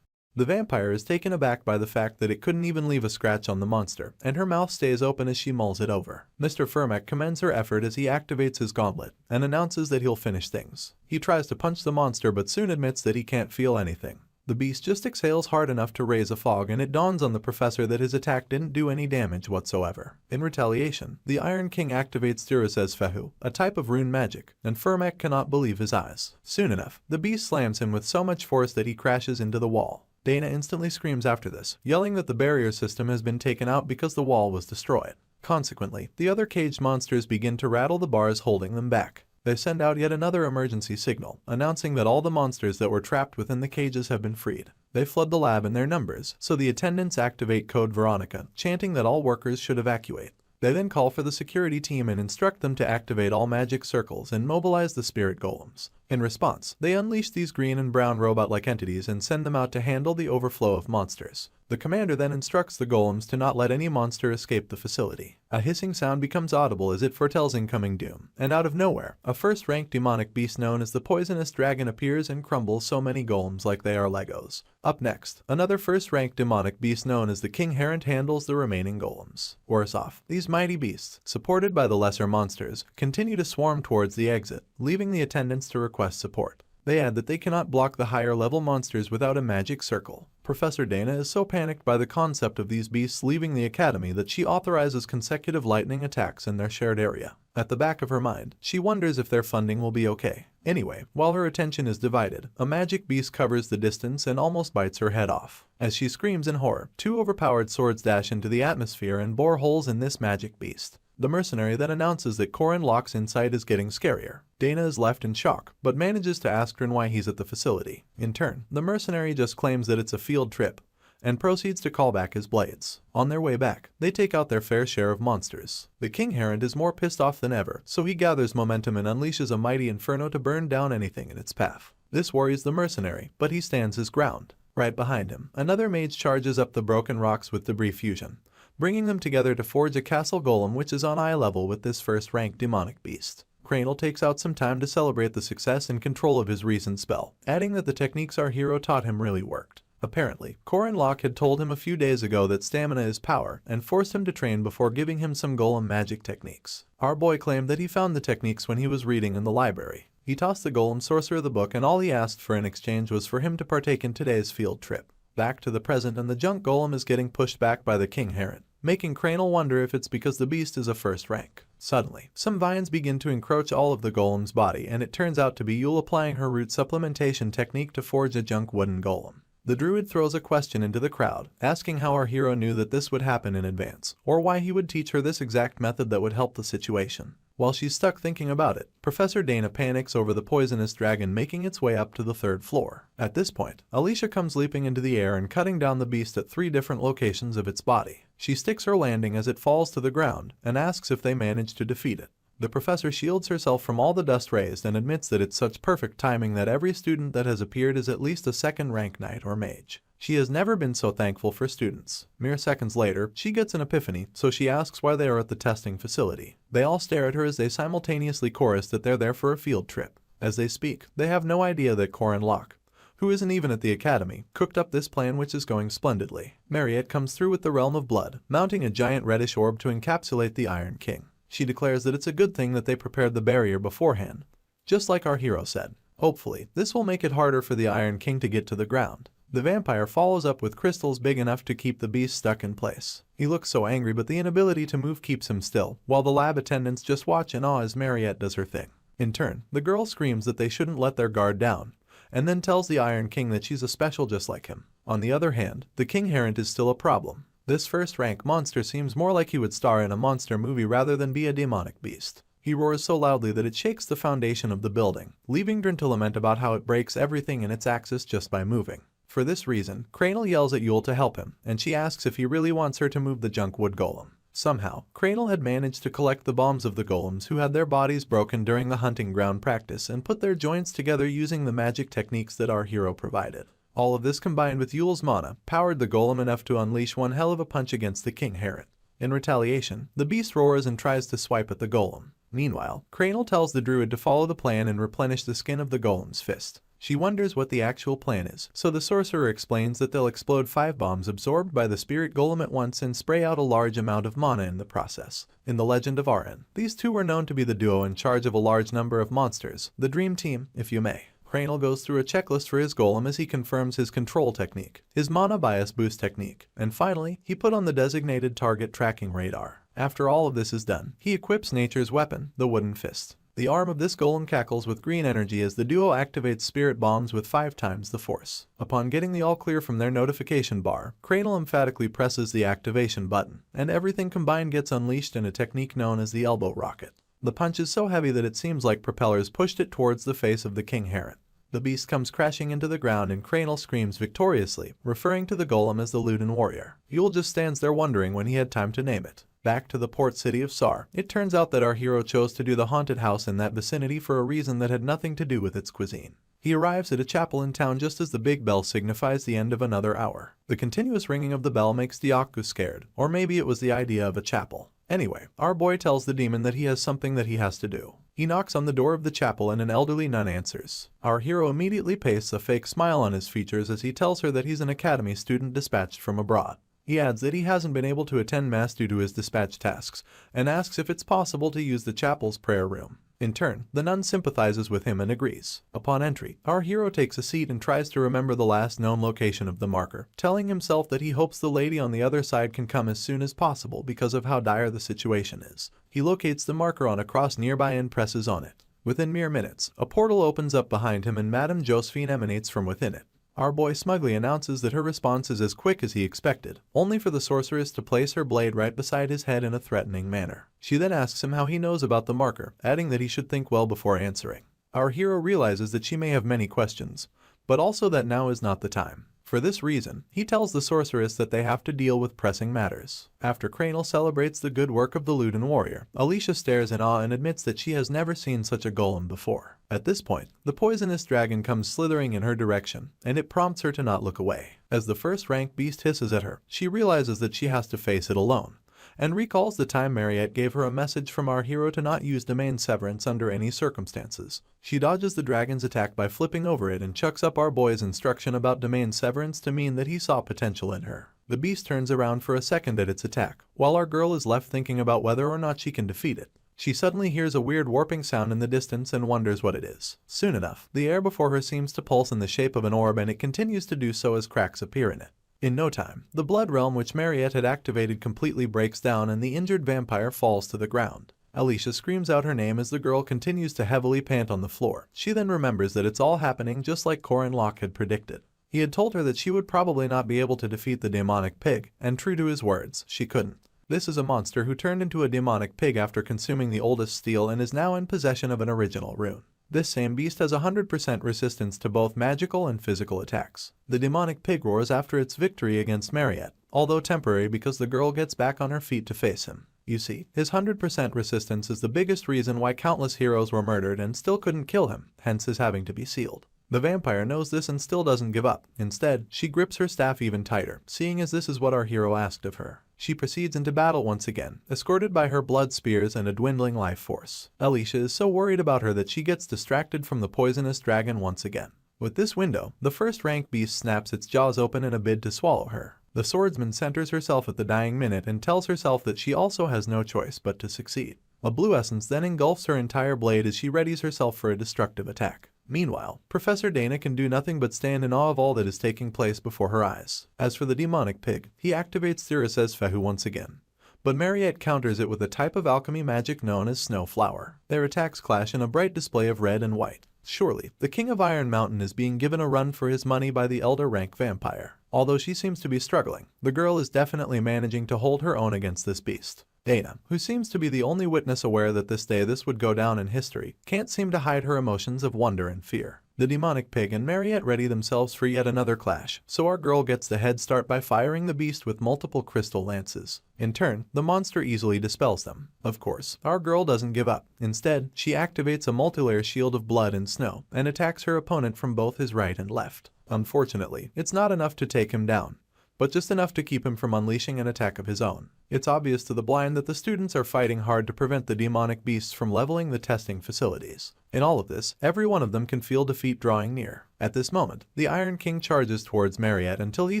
The vampire is taken aback by the fact that it couldn't even leave a scratch on the monster, and her mouth stays open as she mulls it over. Mr. Firmek commends her effort as he activates his gauntlet and announces that he'll finish things. He tries to punch the monster but soon admits that he can't feel anything. The beast just exhales hard enough to raise a fog, and it dawns on the professor that his attack didn't do any damage whatsoever. In retaliation, the Iron King activates Diras's Sahu, a type of rune magic, and Firmek cannot believe his eyes. Soon enough, the beast slams him with so much force that he crashes into the wall. Dana instantly screams after this, yelling that the barrier system has been taken out because the wall was destroyed. Consequently, the other caged monsters begin to rattle the bars holding them back. They send out yet another emergency signal, announcing that all the monsters that were trapped within the cages have been freed. They flood the lab in their numbers, so the attendants activate Code Veronica, chanting that all workers should evacuate. They then call for the security team and instruct them to activate all magic circles and mobilize the spirit golems. In response, they unleash these green and brown robot-like entities and send them out to handle the overflow of monsters. The commander then instructs the golems to not let any monster escape the facility. A hissing sound becomes audible as it foretells incoming doom, and out of nowhere, a first-rank demonic beast known as the Poisonous Dragon appears and crumbles so many golems like they are Legos. Up next, another first-rank demonic beast known as the King Herent handles the remaining golems. Worse off, these mighty beasts, supported by the lesser monsters, continue to swarm towards the exit, leaving the attendants to request support. They add that they cannot block the higher-level monsters without a magic circle. Professor Dana is so panicked by the concept of these beasts leaving the academy that she authorizes consecutive lightning attacks in their shared area. At the back of her mind, she wonders if their funding will be okay. Anyway, while her attention is divided, a magic beast covers the distance and almost bites her head off. As she screams in horror, two overpowered swords dash into the atmosphere and bore holes in this magic beast. The mercenary then announces that Corin Locke's insight is getting scarier. Dana is left in shock, but manages to ask Rin why he's at the facility. In turn, the mercenary just claims that it's a field trip, and proceeds to call back his blades. On their way back, they take out their fair share of monsters. The King Herent is more pissed off than ever, so he gathers momentum and unleashes a mighty inferno to burn down anything in its path. This worries the mercenary, but he stands his ground. Right behind him, another mage charges up the broken rocks with debris fusion, bringing them together to forge a castle golem which is on eye level with this first-rank demonic beast. Cranel takes out some time to celebrate the success and control of his recent spell, adding that the techniques our hero taught him really worked. Apparently, Corin Locke had told him a few days ago that stamina is power and forced him to train before giving him some golem magic techniques. Our boy claimed that he found the techniques when he was reading in the library. He tossed the golem sorcerer the book, and all he asked for in exchange was for him to partake in today's field trip. Back to the present, and the junk golem is getting pushed back by the King Herent, making Cranel wonder if it's because the beast is a first rank. Suddenly, some vines begin to encroach all of the golem's body, and it turns out to be Yule applying her root supplementation technique to forge a junk wooden golem. The druid throws a question into the crowd, asking how our hero knew that this would happen in advance, or why he would teach her this exact method that would help the situation. While she's stuck thinking about it, Professor Dana panics over the poisonous dragon making its way up to the 3rd floor. At this point, Alicia comes leaping into the air and cutting down the beast at 3 different locations of its body. She sticks her landing as it falls to the ground and asks if they manage to defeat it. The professor shields herself from all the dust raised and admits that it's such perfect timing that every student that has appeared is at least a 2nd rank knight or mage. She has never been so thankful for students. Mere seconds later, she gets an epiphany, so she asks why they are at the testing facility. They all stare at her as they simultaneously chorus that they're there for a field trip. As they speak, they have no idea that Corin Locke, who isn't even at the academy, cooked up this plan, which is going splendidly. Mariette comes through with the Realm of Blood, mounting a giant reddish orb to encapsulate the Iron King. She declares that it's a good thing that they prepared the barrier beforehand, just like our hero said. Hopefully, this will make it harder for the Iron King to get to the ground. The vampire follows up with crystals big enough to keep the beast stuck in place. He looks so angry, but the inability to move keeps him still, while the lab attendants just watch in awe as Mariette does her thing. In turn, the girl screams that they shouldn't let their guard down, and then tells the Iron King that she's a special just like him. On the other hand, the King Herent is still a problem. This 1st rank monster seems more like he would star in a monster movie rather than be a demonic beast. He roars so loudly that it shakes the foundation of the building, leaving Drin to lament about how it breaks everything in its axis just by moving. For this reason, Cranel yells at Yule to help him, and she asks if he really wants her to move the junk wood golem. Somehow, Cranel had managed to collect the bombs of the golems who had their bodies broken during the hunting ground practice and put their joints together using the magic techniques that our hero provided. All of this combined with Yule's mana powered the golem enough to unleash one hell of a punch against the King Herent. In retaliation, the beast roars and tries to swipe at the golem. Meanwhile, Cranel tells the druid to follow the plan and replenish the skin of the golem's fist. She wonders what the actual plan is, so the sorcerer explains that they'll explode 5 bombs absorbed by the spirit golem at once and spray out a large amount of mana in the process. In the legend of Arren, these two were known to be the duo in charge of a large number of monsters, the Dream Team, if you may. Cranel goes through a checklist for his golem as he confirms his control technique, his mana bias boost technique, and finally, he put on the designated target tracking radar. After all of this is done, he equips nature's weapon, the wooden fist. The arm of this golem cackles with green energy as the duo activates spirit bombs with 5 times the force. Upon getting the all clear from their notification bar, Cranel emphatically presses the activation button, and everything combined gets unleashed in a technique known as the elbow rocket. The punch is so heavy that it seems like propellers pushed it towards the face of the King Herent. The beast comes crashing into the ground and Cranel screams victoriously, referring to the golem as the Luden Warrior. Yule just stands there wondering when he had time to name it. Back to the port city of Sar, it turns out that our hero chose to do the haunted house in that vicinity for a reason that had nothing to do with its cuisine. He arrives at a chapel in town just as the big bell signifies the end of another hour. The continuous ringing of the bell makes Diaku scared, or maybe it was the idea of a chapel. Anyway, our boy tells the demon that he has something that he has to do. He knocks on the door of the chapel and an elderly nun answers. Our hero immediately pastes a fake smile on his features as he tells her that he's an academy student dispatched from abroad. He adds that he hasn't been able to attend mass due to his dispatch tasks, and asks if it's possible to use the chapel's prayer room. In turn, the nun sympathizes with him and agrees. Upon entry, our hero takes a seat and tries to remember the last known location of the marker, telling himself that he hopes the lady on the other side can come as soon as possible because of how dire the situation is. He locates the marker on a cross nearby and presses on it. Within mere minutes, a portal opens up behind him and Madame Josephine emanates from within it. Our boy smugly announces that her response is as quick as he expected, only for the sorceress to place her blade right beside his head in a threatening manner. She then asks him how he knows about the marker, adding that he should think well before answering. Our hero realizes that she may have many questions, but also that now is not the time. For this reason, he tells the sorceress that they have to deal with pressing matters. After Cranel celebrates the good work of the Luden Warrior, Alicia stares in awe and admits that she has never seen such a golem before. At this point, the poisonous dragon comes slithering in her direction, and it prompts her to not look away. As the first rank beast hisses at her, she realizes that she has to face it alone, and recalls the time Mariette gave her a message from our hero to not use domain severance under any circumstances. She dodges the dragon's attack by flipping over it and chucks up our boy's instruction about domain severance to mean that he saw potential in her. The beast turns around for a second at its attack, while our girl is left thinking about whether or not she can defeat it. She suddenly hears a weird warping sound in the distance and wonders what it is. Soon enough, the air before her seems to pulse in the shape of an orb, and it continues to do so as cracks appear in it. In no time, the blood realm which Mariette had activated completely breaks down and the injured vampire falls to the ground. Alicia screams out her name as the girl continues to heavily pant on the floor. She then remembers that it's all happening just like Corin Locke had predicted. He had told her that she would probably not be able to defeat the demonic pig, and true to his words, she couldn't. This is a monster who turned into a demonic pig after consuming the oldest steel and is now in possession of an original rune. This same beast has 100% resistance to both magical and physical attacks. The demonic pig roars after its victory against Mariette, although temporary because the girl gets back on her feet to face him. You see, his 100% resistance is the biggest reason why countless heroes were murdered and still couldn't kill him, hence his having to be sealed. The vampire knows this and still doesn't give up. Instead, she grips her staff even tighter, seeing as this is what our hero asked of her. She proceeds into battle once again, escorted by her blood spears and a dwindling life force. Alicia is so worried about her that she gets distracted from the poisonous dragon once again. With this window, the first rank beast snaps its jaws open in a bid to swallow her. The swordsman centers herself at the dying minute and tells herself that she also has no choice but to succeed. A blue essence then engulfs her entire blade as she readies herself for a destructive attack. Meanwhile, Professor Dana can do nothing but stand in awe of all that is taking place before her eyes. As for the demonic pig, he activates Thyrus Fehu once again. But Mariette counters it with a type of alchemy magic known as Snow Flower. Their attacks clash in a bright display of red and white. Surely, the King of Iron Mountain is being given a run for his money by the elder rank vampire. Although she seems to be struggling, the girl is definitely managing to hold her own against this beast. Dana, who seems to be the only witness aware that this would go down in history, can't seem to hide her emotions of wonder and fear. The demonic pig and Mariette ready themselves for yet another clash, so our girl gets the head start by firing the beast with multiple crystal lances. In turn, the monster easily dispels them. Of course, our girl doesn't give up. Instead, she activates a multilayer shield of blood and snow and attacks her opponent from both his right and left. Unfortunately, it's not enough to take him down, but just enough to keep him from unleashing an attack of his own. It's obvious to the blind that the students are fighting hard to prevent the demonic beasts from leveling the testing facilities. In all of this, every one of them can feel defeat drawing near. At this moment, the Iron King charges towards Mariette until he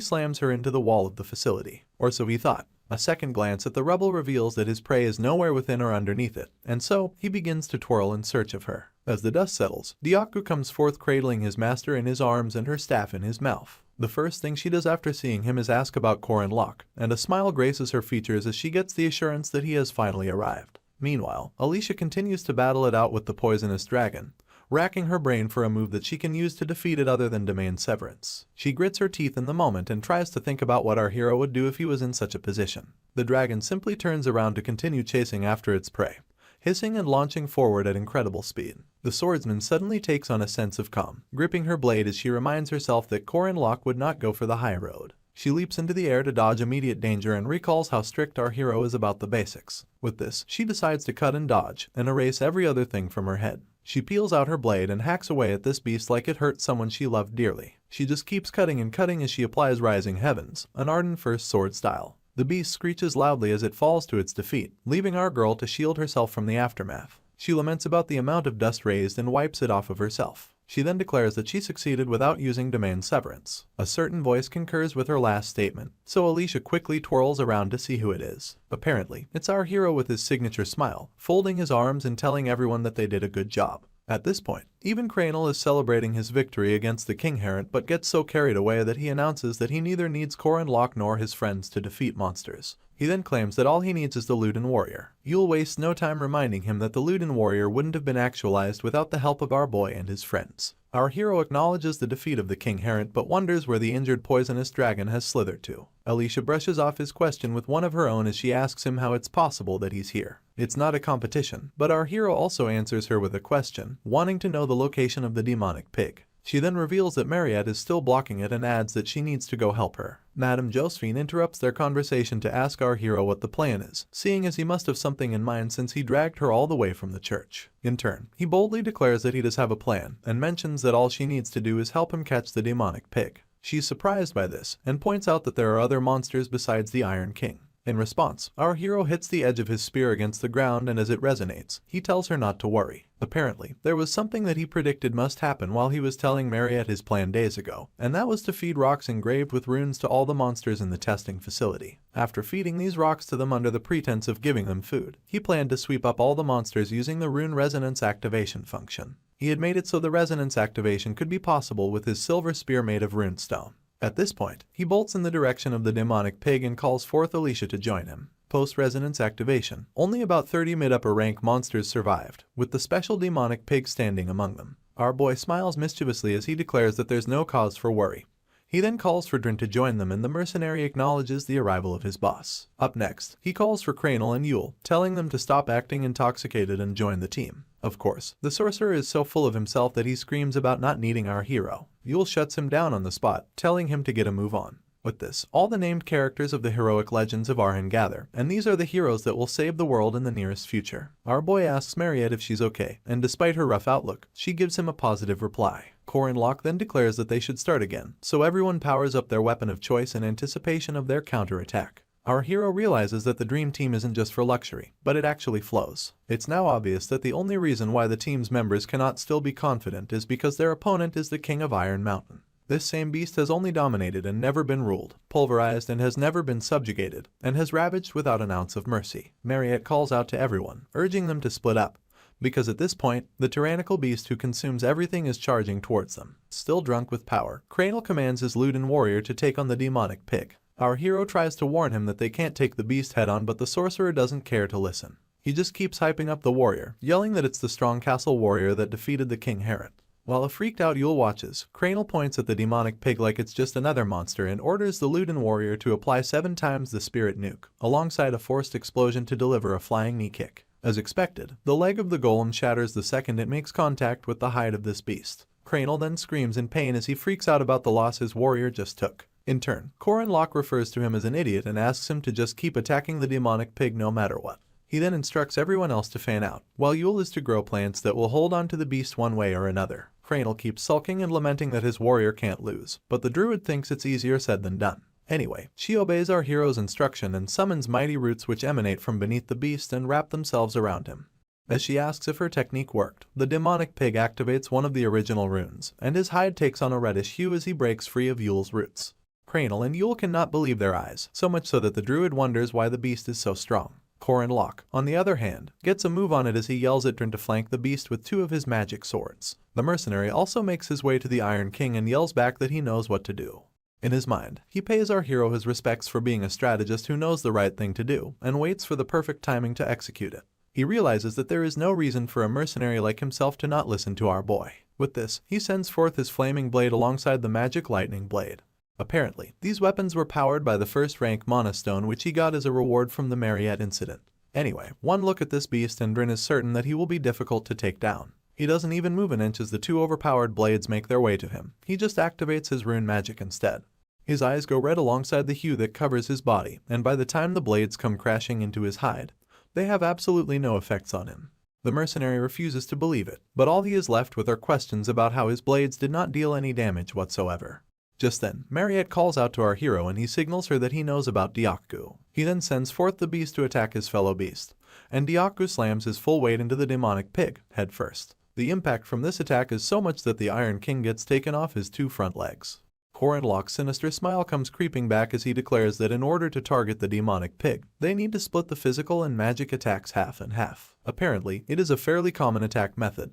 slams her into the wall of the facility. Or so he thought. A second glance at the rubble reveals that his prey is nowhere within or underneath it, and so he begins to twirl in search of her. As the dust settles, Dyaku comes forth cradling his master in his arms and her staff in his mouth. The first thing she does after seeing him is ask about Corin Locke, and a smile graces her features as she gets the assurance that he has finally arrived. Meanwhile, Alicia continues to battle it out with the poisonous dragon, racking her brain for a move that she can use to defeat it other than domain severance. She grits her teeth in the moment and tries to think about what our hero would do if he was in such a position. The dragon simply turns around to continue chasing after its prey, hissing and launching forward at incredible speed. The swordsman suddenly takes on a sense of calm, gripping her blade as she reminds herself that Corin Locke would not go for the high road. She leaps into the air to dodge immediate danger and recalls how strict our hero is about the basics. With this, she decides to cut and dodge and erase every other thing from her head. She peels out her blade and hacks away at this beast like it hurt someone she loved dearly. She just keeps cutting and cutting as she applies Rising Heavens, an ardent first sword style. The beast screeches loudly as it falls to its defeat, leaving our girl to shield herself from the aftermath. She laments about the amount of dust raised and wipes it off of herself. She then declares that she succeeded without using domain severance. A certain voice concurs with her last statement, so Alicia quickly twirls around to see who it is. Apparently, it's our hero with his signature smile, folding his arms and telling everyone that they did a good job. At this point, even Cranel is celebrating his victory against the King Herent but gets so carried away that he announces that he neither needs Corin Locke nor his friends to defeat monsters. He then claims that all he needs is the Luden Warrior. You'll waste no time reminding him that the Luden Warrior wouldn't have been actualized without the help of our boy and his friends. Our hero acknowledges the defeat of the King Herent but wonders where the injured poisonous dragon has slithered to. Alicia brushes off his question with one of her own as she asks him how it's possible that he's here. It's not a competition, but our hero also answers her with a question, wanting to know the location of the demonic pig. She then reveals that Mariette is still blocking it and adds that she needs to go help her. Madame Josephine interrupts their conversation to ask our hero what the plan is, seeing as he must have something in mind since he dragged her all the way from the church. In turn, he boldly declares that he does have a plan, and mentions that all she needs to do is help him catch the demonic pig. She's surprised by this, and points out that there are other monsters besides the Iron King. In response, our hero hits the edge of his spear against the ground and as it resonates, he tells her not to worry. Apparently, there was something that he predicted must happen while he was telling Mariette his plan days ago, and that was to feed rocks engraved with runes to all the monsters in the testing facility. After feeding these rocks to them under the pretense of giving them food, he planned to sweep up all the monsters using the rune resonance activation function. He had made it so the resonance activation could be possible with his silver spear made of runestone. At this point, he bolts in the direction of the demonic pig and calls forth Alicia to join him. Post-resonance activation, only about 30 mid-upper rank monsters survived, with the special demonic pig standing among them. Our boy smiles mischievously as he declares that there's no cause for worry. He then calls for Drin to join them and the mercenary acknowledges the arrival of his boss. Up next, he calls for Cranel and Yule, telling them to stop acting intoxicated and join the team. Of course, the sorcerer is so full of himself that he screams about not needing our hero. Yule shuts him down on the spot, telling him to get a move on. With this, all the named characters of the heroic legends of Arhan gather, and these are the heroes that will save the world in the nearest future. Our boy asks Mariette if she's okay, and despite her rough outlook, she gives him a positive reply. Corin Locke then declares that they should start again, so everyone powers up their weapon of choice in anticipation of their counterattack. Our hero realizes that the dream team isn't just for luxury, but it actually flows. It's now obvious that the only reason why the team's members cannot still be confident is because their opponent is the King of Iron Mountain. This same beast has only dominated and never been ruled, pulverized and has never been subjugated, and has ravaged without an ounce of mercy. Mariette calls out to everyone, urging them to split up, because at this point, the tyrannical beast who consumes everything is charging towards them. Still drunk with power, Cranel commands his Luden warrior to take on the demonic pig. Our hero tries to warn him that they can't take the beast head-on, but the sorcerer doesn't care to listen. He just keeps hyping up the warrior, yelling that it's the strong castle warrior that defeated the King Herod. While a freaked-out Yule watches, Cranel points at the demonic pig like it's just another monster and orders the Luden warrior to apply 7 times the spirit nuke, alongside a forced explosion to deliver a flying knee kick. As expected, the leg of the golem shatters the second it makes contact with the hide of this beast. Cranel then screams in pain as he freaks out about the loss his warrior just took. In turn, Corin Locke refers to him as an idiot and asks him to just keep attacking the demonic pig no matter what. He then instructs everyone else to fan out, while Yule is to grow plants that will hold on to the beast one way or another. Cranel keeps sulking and lamenting that his warrior can't lose, but the druid thinks it's easier said than done. Anyway, she obeys our hero's instruction and summons mighty roots which emanate from beneath the beast and wrap themselves around him. As she asks if her technique worked, the demonic pig activates one of the original runes, and his hide takes on a reddish hue as he breaks free of Yule's roots. Cranel and Yule cannot believe their eyes, so much so that the druid wonders why the beast is so strong. Corin Locke, on the other hand, gets a move on it as he yells at Drin to flank the beast with 2 of his magic swords. The mercenary also makes his way to the Iron King and yells back that he knows what to do. In his mind, he pays our hero his respects for being a strategist who knows the right thing to do, and waits for the perfect timing to execute it. He realizes that there is no reason for a mercenary like himself to not listen to our boy. With this, he sends forth his flaming blade alongside the magic lightning blade. Apparently, these weapons were powered by the first-rank Mana Stone which he got as a reward from the Mariette incident. Anyway, one look at this beast and Drin is certain that he will be difficult to take down. He doesn't even move an inch as the 2 overpowered blades make their way to him. He just activates his rune magic instead. His eyes go red alongside the hue that covers his body, and by the time the blades come crashing into his hide, they have absolutely no effects on him. The mercenary refuses to believe it, but all he is left with are questions about how his blades did not deal any damage whatsoever. Just then, Mariette calls out to our hero and he signals her that he knows about Diaku. He then sends forth the beast to attack his fellow beast, and Diaku slams his full weight into the demonic pig, head first. The impact from this attack is so much that the Iron King gets taken off his 2 front legs. Corin Locke's sinister smile comes creeping back as he declares that in order to target the demonic pig, they need to split the physical and magic attacks half and half. Apparently, it is a fairly common attack method.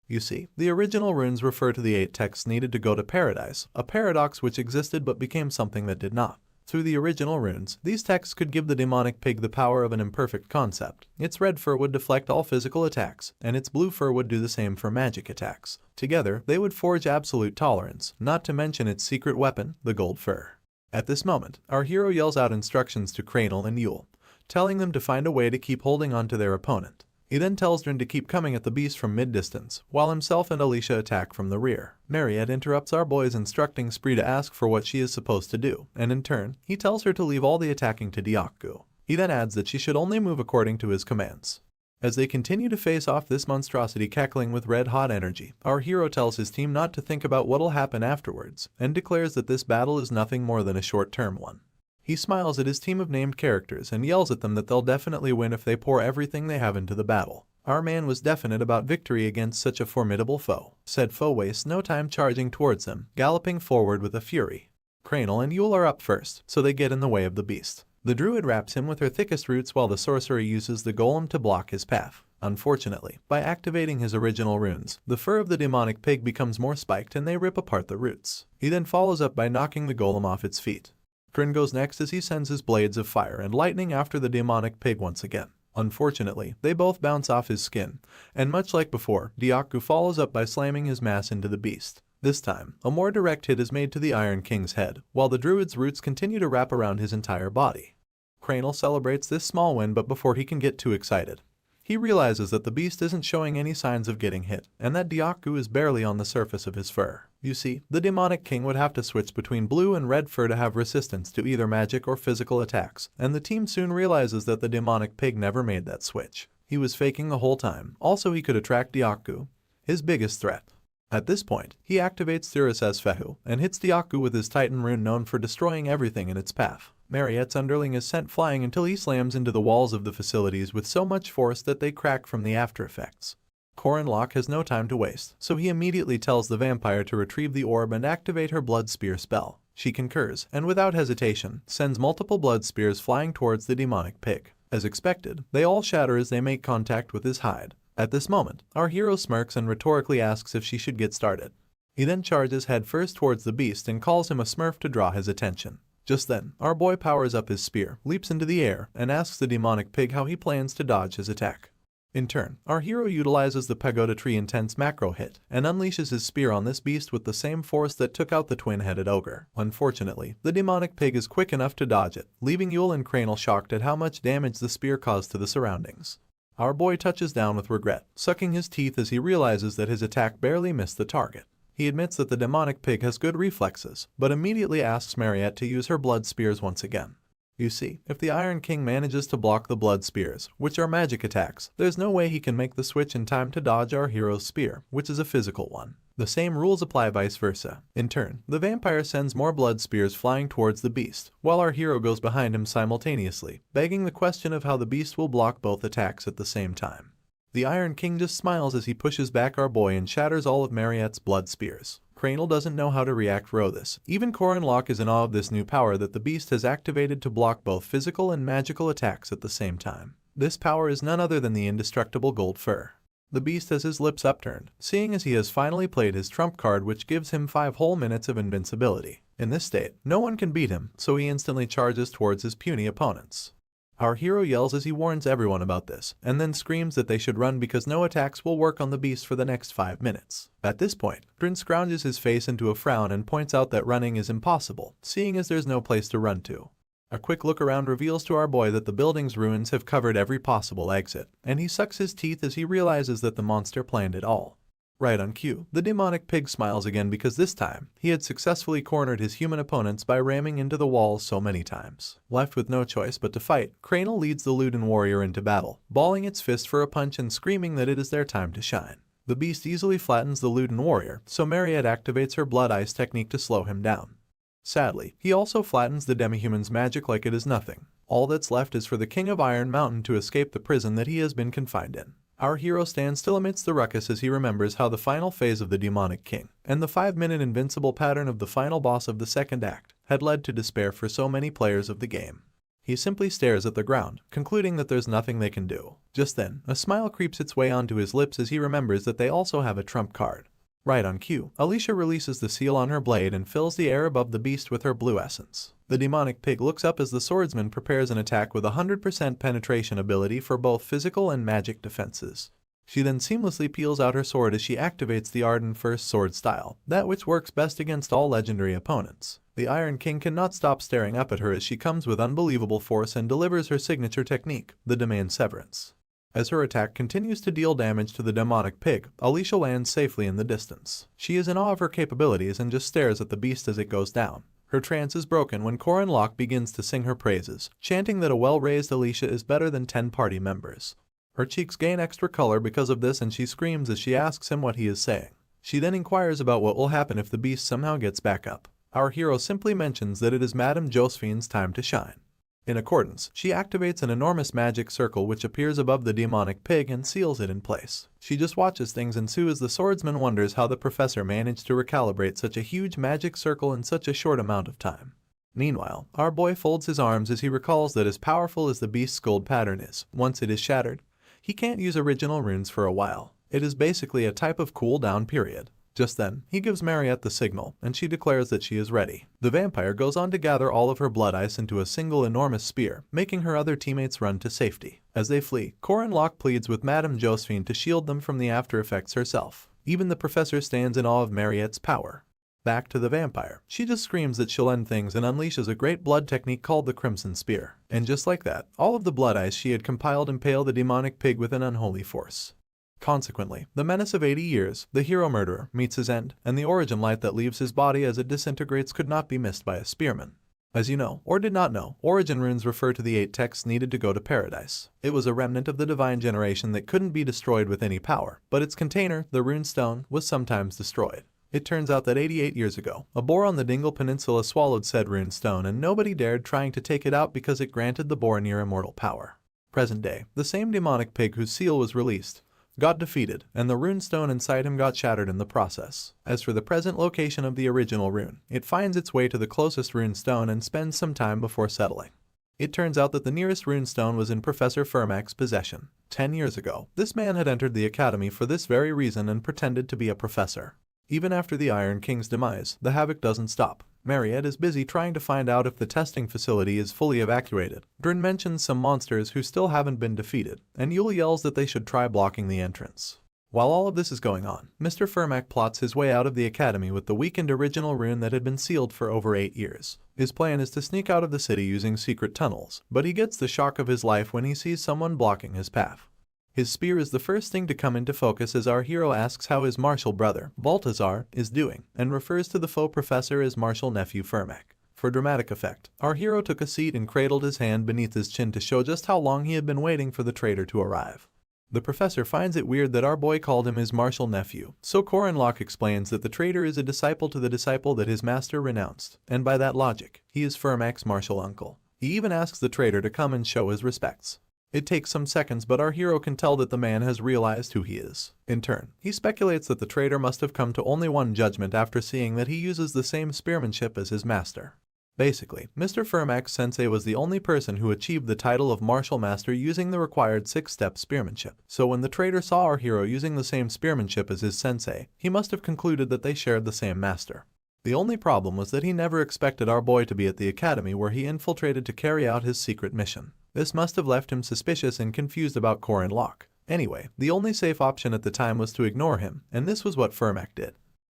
You see, the original runes refer to the 8 texts needed to go to paradise, a paradox which existed but became something that did not. Through the original runes, these texts could give the demonic pig the power of an imperfect concept. Its red fur would deflect all physical attacks, and its blue fur would do the same for magic attacks. Together, they would forge absolute tolerance, not to mention its secret weapon, the gold fur. At this moment, our hero yells out instructions to Cranel and Yule, telling them to find a way to keep holding on to their opponent. He then tells Drin to keep coming at the beast from mid-distance, while himself and Alicia attack from the rear. Mariette interrupts our boy's instructing spree to ask for what she is supposed to do, and in turn, he tells her to leave all the attacking to Diaku. He then adds that she should only move according to his commands. As they continue to face off this monstrosity cackling with red-hot energy, our hero tells his team not to think about what'll happen afterwards, and declares that this battle is nothing more than a short-term one. He smiles at his team of named characters and yells at them that they'll definitely win if they pour everything they have into the battle. Our man was definite about victory against such a formidable foe. Said foe wastes no time charging towards them, galloping forward with a fury. Cranel and Yule are up first, so they get in the way of the beast. The druid wraps him with her thickest roots while the sorcerer uses the golem to block his path. Unfortunately, by activating his original runes, the fur of the demonic pig becomes more spiked and they rip apart the roots. He then follows up by knocking the golem off its feet. Drin goes next as he sends his blades of fire and lightning after the demonic pig once again. Unfortunately, they both bounce off his skin, and much like before, Diaku follows up by slamming his mass into the beast. This time, a more direct hit is made to the Iron King's head, while the druid's roots continue to wrap around his entire body. Cranial celebrates this small win, but before he can get too excited, he realizes that the beast isn't showing any signs of getting hit, and that Dyaku is barely on the surface of his fur. You see, the demonic king would have to switch between blue and red fur to have resistance to either magic or physical attacks, and the team soon realizes that the demonic pig never made that switch. He was faking the whole time. Also, he could attract Dyaku, his biggest threat. At this point, he activates Thuris's Sahu and hits Dyaku with his Titan rune known for destroying everything in its path. Mariette's underling is sent flying until he slams into the walls of the facilities with so much force that they crack from the after effects. Corin Locke has no time to waste, so he immediately tells the vampire to retrieve the orb and activate her blood spear spell. She concurs, and without hesitation, sends multiple blood spears flying towards the demonic pig. As expected, they all shatter as they make contact with his hide. At this moment, our hero smirks and rhetorically asks if she should get started. He then charges headfirst towards the beast and calls him a smurf to draw his attention. Just then, our boy powers up his spear, leaps into the air, and asks the demonic pig how he plans to dodge his attack. In turn, our hero utilizes the pagoda tree intense macro hit, and unleashes his spear on this beast with the same force that took out the twin-headed ogre. Unfortunately, the demonic pig is quick enough to dodge it, leaving Yule and Cranial shocked at how much damage the spear caused to the surroundings. Our boy touches down with regret, sucking his teeth as he realizes that his attack barely missed the target. He admits that the demonic pig has good reflexes, but immediately asks Mariette to use her blood spears once again. You see, if the Iron King manages to block the blood spears, which are magic attacks, there's no way he can make the switch in time to dodge our hero's spear, which is a physical one. The same rules apply vice versa. In turn, the vampire sends more blood spears flying towards the beast, while our hero goes behind him simultaneously, begging the question of how the beast will block both attacks at the same time. The Iron King just smiles as he pushes back our boy and shatters all of Mariette's blood spears. Cranial doesn't know how to react to this. Even Corin Locke is in awe of this new power that the beast has activated to block both physical and magical attacks at the same time. This power is none other than the indestructible gold fur. The beast has his lips upturned, seeing as he has finally played his trump card, which gives him 5 whole minutes of invincibility. In this state, no one can beat him, so he instantly charges towards his puny opponents. Our hero yells as he warns everyone about this, and then screams that they should run because no attacks will work on the beast for the next 5 minutes. At this point, Prince scrounges his face into a frown and points out that running is impossible, seeing as there's no place to run to. A quick look around reveals to our boy that the building's ruins have covered every possible exit, and he sucks his teeth as he realizes that the monster planned it all. Right on cue, the demonic pig smiles again because this time, he had successfully cornered his human opponents by ramming into the walls so many times. Left with no choice but to fight, Cranial leads the Luden warrior into battle, balling its fist for a punch and screaming that it is their time to shine. The beast easily flattens the Luden warrior, so Mariette activates her blood ice technique to slow him down. Sadly, he also flattens the demi-human's magic like it is nothing. All that's left is for the King of Iron Mountain to escape the prison that he has been confined in. Our hero stands still amidst the ruckus as he remembers how the final phase of the demonic king, and the 5-minute invincible pattern of the final boss of the second act, had led to despair for so many players of the game. He simply stares at the ground, concluding that there's nothing they can do. Just then, a smile creeps its way onto his lips as he remembers that they also have a trump card. Right on cue, Alicia releases the seal on her blade and fills the air above the beast with her blue essence. The demonic pig looks up as the swordsman prepares an attack with 100% penetration ability for both physical and magic defenses. She then seamlessly peels out her sword as she activates the Arden First Sword style, that which works best against all legendary opponents. The Iron King cannot stop staring up at her as she comes with unbelievable force and delivers her signature technique, the Demand Severance. As her attack continues to deal damage to the demonic pig, Alicia lands safely in the distance. She is in awe of her capabilities and just stares at the beast as it goes down. Her trance is broken when Corin Locke begins to sing her praises, chanting that a well-raised Alicia is better than 10 party members. Her cheeks gain extra color because of this and she screams as she asks him what he is saying. She then inquires about what will happen if the beast somehow gets back up. Our hero simply mentions that it is Madame Josephine's time to shine. In accordance, she activates an enormous magic circle which appears above the demonic pig and seals it in place. She just watches things ensue as the swordsman wonders how the professor managed to recalibrate such a huge magic circle in such a short amount of time. Meanwhile, our boy folds his arms as he recalls that as powerful as the beast's gold pattern is, once it is shattered, he can't use original runes for a while. It is basically a type of cool-down period. Just then, he gives Mariette the signal, and she declares that she is ready. The vampire goes on to gather all of her blood ice into a single enormous spear, making her other teammates run to safety. As they flee, Corin Locke pleads with Madame Josephine to shield them from the after effects herself. Even the professor stands in awe of Mariette's power. Back to the vampire. She just screams that she'll end things and unleashes a great blood technique called the Crimson Spear. And just like that, all of the blood ice she had compiled impale the demonic pig with an unholy force. Consequently, the menace of 80 years, the hero murderer, meets his end, and the origin light that leaves his body as it disintegrates could not be missed by a spearman. As you know, or did not know, origin runes refer to the 8 texts needed to go to paradise. It was a remnant of the divine generation that couldn't be destroyed with any power, but its container, the rune stone, was sometimes destroyed. It turns out that 88 years ago, a boar on the Dingle Peninsula swallowed said rune stone and nobody dared trying to take it out because it granted the boar near immortal power. Present day, the same demonic pig whose seal was released got defeated, and the rune stone inside him got shattered in the process. As for the present location of the original rune, it finds its way to the closest rune stone and spends some time before settling. It turns out that the nearest rune stone was in Professor Fermac's possession. 10 years ago, this man had entered the academy for this very reason and pretended to be a professor. Even after the Iron King's demise, the havoc doesn't stop. Mariette is busy trying to find out if the testing facility is fully evacuated. Drin mentions some monsters who still haven't been defeated, and Yule yells that they should try blocking the entrance. While all of this is going on, Mr. Fermac plots his way out of the academy with the weakened original rune that had been sealed for over 8 years. His plan is to sneak out of the city using secret tunnels, but he gets the shock of his life when he sees someone blocking his path. His spear is the first thing to come into focus as our hero asks how his martial brother, Baltazar, is doing, and refers to the faux professor as martial nephew Fermac. For dramatic effect, our hero took a seat and cradled his hand beneath his chin to show just how long he had been waiting for the traitor to arrive. The professor finds it weird that our boy called him his martial nephew, so Corinlock explains that the traitor is a disciple to the disciple that his master renounced, and by that logic, he is Fermac's martial uncle. He even asks the traitor to come and show his respects. It takes some seconds, but our hero can tell that the man has realized who he is. In turn, he speculates that the traitor must have come to only one judgment after seeing that he uses the same spearmanship as his master. Basically, Mr. Fermac's sensei was the only person who achieved the title of martial master using the required 6-step spearmanship. So when the traitor saw our hero using the same spearmanship as his sensei, he must have concluded that they shared the same master. The only problem was that he never expected our boy to be at the academy where he infiltrated to carry out his secret mission. This must have left him suspicious and confused about Corinlock. Anyway, the only safe option at the time was to ignore him, and this was what Fermac did.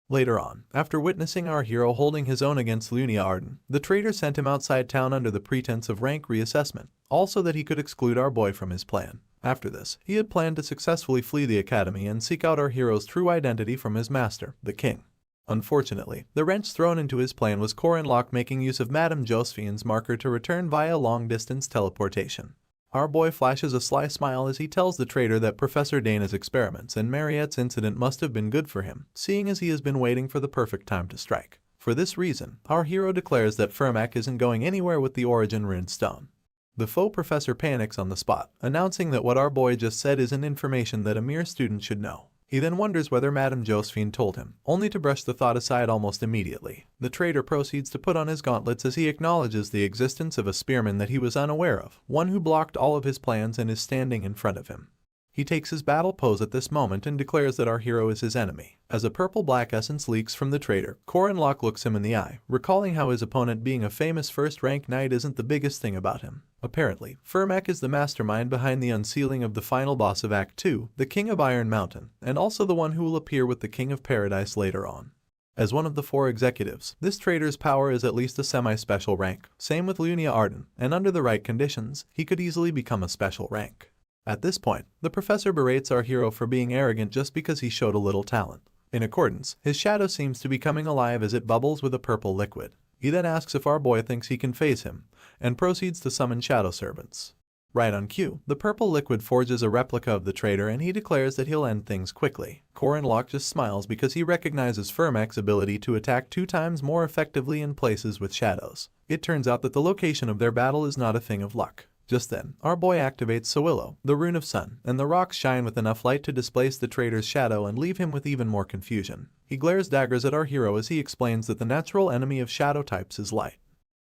Later on, after witnessing our hero holding his own against Lunia Arden, the traitor sent him outside town under the pretense of rank reassessment, also that he could exclude our boy from his plan. After this, he had planned to successfully flee the academy and seek out our hero's true identity from his master, the king. Unfortunately, the wrench thrown into his plan was Corinlock making use of Madame Josephine's marker to return via long-distance teleportation. Our boy flashes a sly smile as he tells the traitor that Professor Dana's experiments and Mariette's incident must have been good for him, seeing as he has been waiting for the perfect time to strike. For this reason, our hero declares that Fermac isn't going anywhere with the origin rune stone. The faux professor panics on the spot, announcing that what our boy just said isn't information that a mere student should know. He then wonders whether Madame Josephine told him, only to brush the thought aside almost immediately. The traitor proceeds to put on his gauntlets as he acknowledges the existence of a spearman that he was unaware of, one who blocked all of his plans and is standing in front of him. He takes his battle pose at this moment and declares that our hero is his enemy. As a purple-black essence leaks from the traitor, Corinlock looks him in the eye, recalling how his opponent being a famous first-rank knight isn't the biggest thing about him. Apparently, Fermac is the mastermind behind the unsealing of the final boss of Act 2, the King of Iron Mountain, and also the one who will appear with the King of Paradise later on. As one of the 4 executives, this traitor's power is at least a semi-special rank. Same with Lunia Arden, and under the right conditions, he could easily become a special rank. At this point, the professor berates our hero for being arrogant just because he showed a little talent. In accordance, his shadow seems to be coming alive as it bubbles with a purple liquid. He then asks if our boy thinks he can face him, and proceeds to summon shadow servants. Right on cue, the purple liquid forges a replica of the traitor and he declares that he'll end things quickly. Corinlock just smiles because he recognizes Fermac's ability to attack 2 times more effectively in places with shadows. It turns out that the location of their battle is not a thing of luck. Just then, our boy activates Sowillo, the rune of sun, and the rocks shine with enough light to displace the traitor's shadow and leave him with even more confusion. He glares daggers at our hero as he explains that the natural enemy of shadow types is light.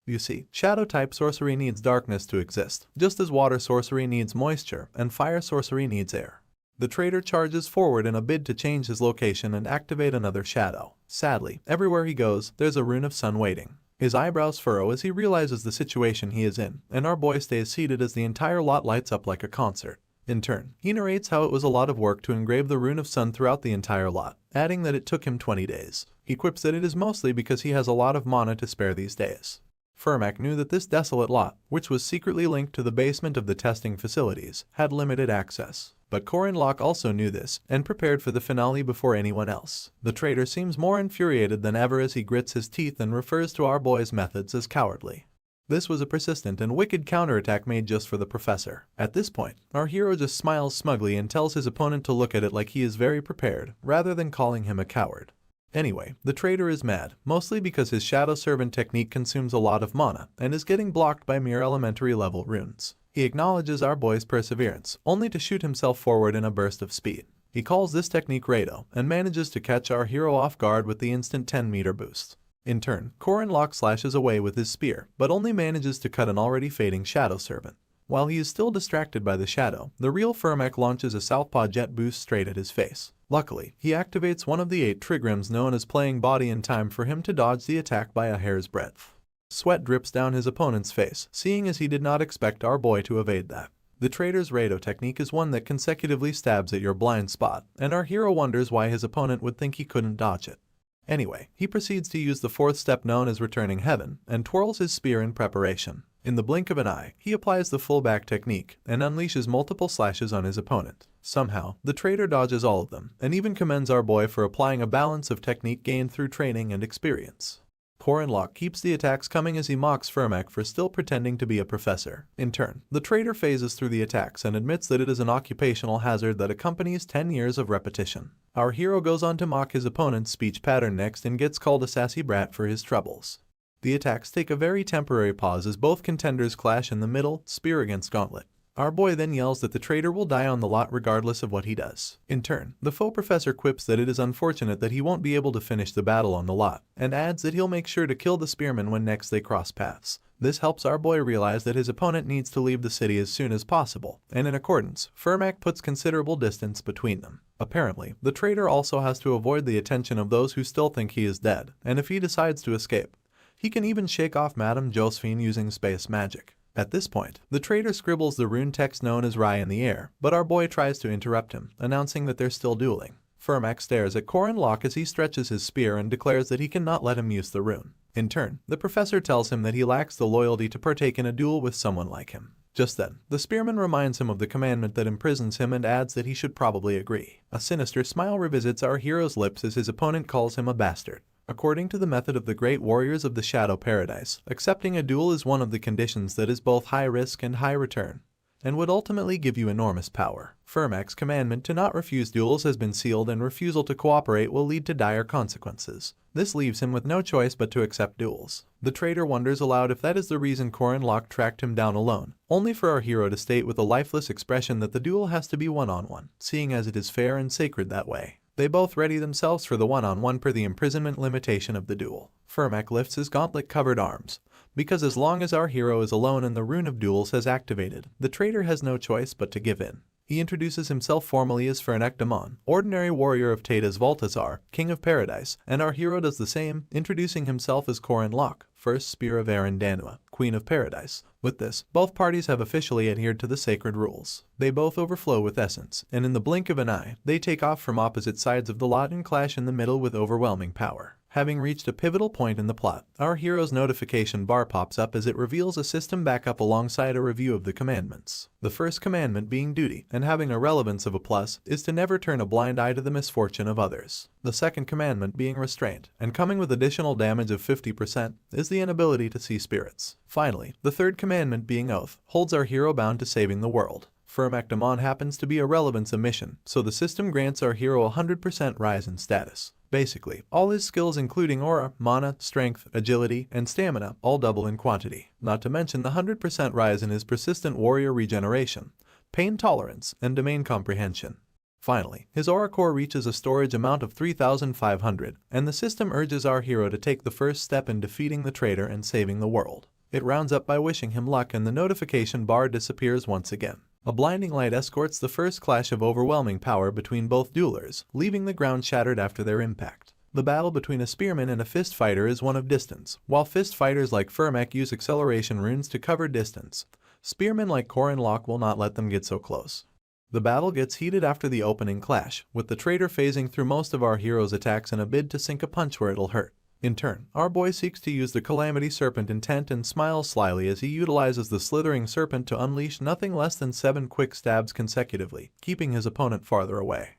You see, shadow type sorcery needs darkness to exist, just as water sorcery needs moisture and fire sorcery needs air. The traitor charges forward in a bid to change his location and activate another shadow. Sadly, everywhere he goes, there's a rune of sun waiting. His eyebrows furrow as he realizes the situation he is in, and our boy stays seated as the entire lot lights up like a concert. In turn, he narrates how it was a lot of work to engrave the rune of sun throughout the entire lot, adding that it took him 20 days. He quips that it is mostly because he has a lot of mana to spare these days. Furmak knew that this desolate lot, which was secretly linked to the basement of the testing facilities, had limited access. But Corin Locke also knew this, and prepared for the finale before anyone else. The traitor seems more infuriated than ever as he grits his teeth and refers to our boy's methods as cowardly. This was a persistent and wicked counterattack made just for the professor. At this point, our hero just smiles smugly and tells his opponent to look at it like he is very prepared, rather than calling him a coward. Anyway, the traitor is mad, mostly because his Shadow Servant technique consumes a lot of mana, and is getting blocked by mere elementary level runes. He acknowledges our boy's perseverance, only to shoot himself forward in a burst of speed. He calls this technique Rado, and manages to catch our hero off guard with the instant 10-meter boost. In turn, Corin Locke slashes away with his spear, but only manages to cut an already fading Shadow Servant. While he is still distracted by the shadow, the real Furmak launches a southpaw jet boost straight at his face. Luckily, he activates one of the 8 trigrams known as playing body in time for him to dodge the attack by a hair's breadth. Sweat drips down his opponent's face, seeing as he did not expect our boy to evade that. The traitor's Rado technique is one that consecutively stabs at your blind spot, and our hero wonders why his opponent would think he couldn't dodge it. Anyway, he proceeds to use the 4th step known as returning heaven, and twirls his spear in preparation. In the blink of an eye, he applies the full back technique, and unleashes multiple slashes on his opponent. Somehow, the traitor dodges all of them, and even commends our boy for applying a balance of technique gained through training and experience. Corin Locke keeps the attacks coming as he mocks Furmak for still pretending to be a professor. In turn, the traitor phases through the attacks and admits that it is an occupational hazard that accompanies 10 years of repetition. Our hero goes on to mock his opponent's speech pattern next and gets called a sassy brat for his troubles. The attacks take a very temporary pause as both contenders clash in the middle, spear against gauntlet. Our boy then yells that the traitor will die on the lot regardless of what he does. In turn, the faux professor quips that it is unfortunate that he won't be able to finish the battle on the lot, and adds that he'll make sure to kill the spearman when next they cross paths. This helps our boy realize that his opponent needs to leave the city as soon as possible, and in accordance, Furmak puts considerable distance between them. Apparently, the traitor also has to avoid the attention of those who still think he is dead, and if he decides to escape, he can even shake off Madame Josephine using space magic. At this point, the traitor scribbles the rune text known as Rai in the air, but our boy tries to interrupt him, announcing that they're still dueling. Furmak stares at Corin Locke as he stretches his spear and declares that he cannot let him use the rune. In turn, the professor tells him that he lacks the loyalty to partake in a duel with someone like him. Just then, the spearman reminds him of the commandment that imprisons him and adds that he should probably agree. A sinister smile revisits our hero's lips as his opponent calls him a bastard. According to the method of the great warriors of the Shadow Paradise, accepting a duel is one of the conditions that is both high risk and high return, and would ultimately give you enormous power. Furmak's commandment to not refuse duels has been sealed, and refusal to cooperate will lead to dire consequences. This leaves him with no choice but to accept duels. The traitor wonders aloud if that is the reason Corin Locke tracked him down alone, only for our hero to state with a lifeless expression that the duel has to be one-on-one, seeing as it is fair and sacred that way. They both ready themselves for the one-on-one per the imprisonment limitation of the duel. Furmak lifts his gauntlet-covered arms, because as long as our hero is alone and the rune of duels has activated, the traitor has no choice but to give in. He introduces himself formally as Furnak Damon, ordinary warrior of Tata's Valtazar, King of Paradise, and our hero does the same, introducing himself as Corin Locke, First Spear of Arandanua, Queen of Paradise. With this, both parties have officially adhered to the sacred rules. They both overflow with essence, and in the blink of an eye, they take off from opposite sides of the lot and clash in the middle with overwhelming power. Having reached a pivotal point in the plot, our hero's notification bar pops up as it reveals a system backup alongside a review of the commandments. The first commandment being duty, and having a relevance of a plus, is to never turn a blind eye to the misfortune of others. The second commandment being restraint, and coming with additional damage of 50%, is the inability to see spirits. Finally, the third commandment being oath, holds our hero bound to saving the world. Furmak Damon happens to be a relevance omission, so the system grants our hero a 100% rise in status. Basically, all his skills including aura, mana, strength, agility, and stamina all double in quantity, not to mention the 100% rise in his persistent warrior regeneration, pain tolerance, and domain comprehension. Finally, his aura core reaches a storage amount of 3,500, and the system urges our hero to take the first step in defeating the traitor and saving the world. It rounds up by wishing him luck, and the notification bar disappears once again. A blinding light escorts the first clash of overwhelming power between both duelers, leaving the ground shattered after their impact. The battle between a spearman and a fist fighter is one of distance. While fist fighters like Furmak use acceleration runes to cover distance, spearmen like Corin Locke will not let them get so close. The battle gets heated after the opening clash, with the traitor phasing through most of our hero's attacks in a bid to sink a punch where it'll hurt. In turn, our boy seeks to use the Calamity Serpent intent and smiles slyly as he utilizes the Slithering Serpent to unleash nothing less than 7 quick stabs consecutively, keeping his opponent farther away.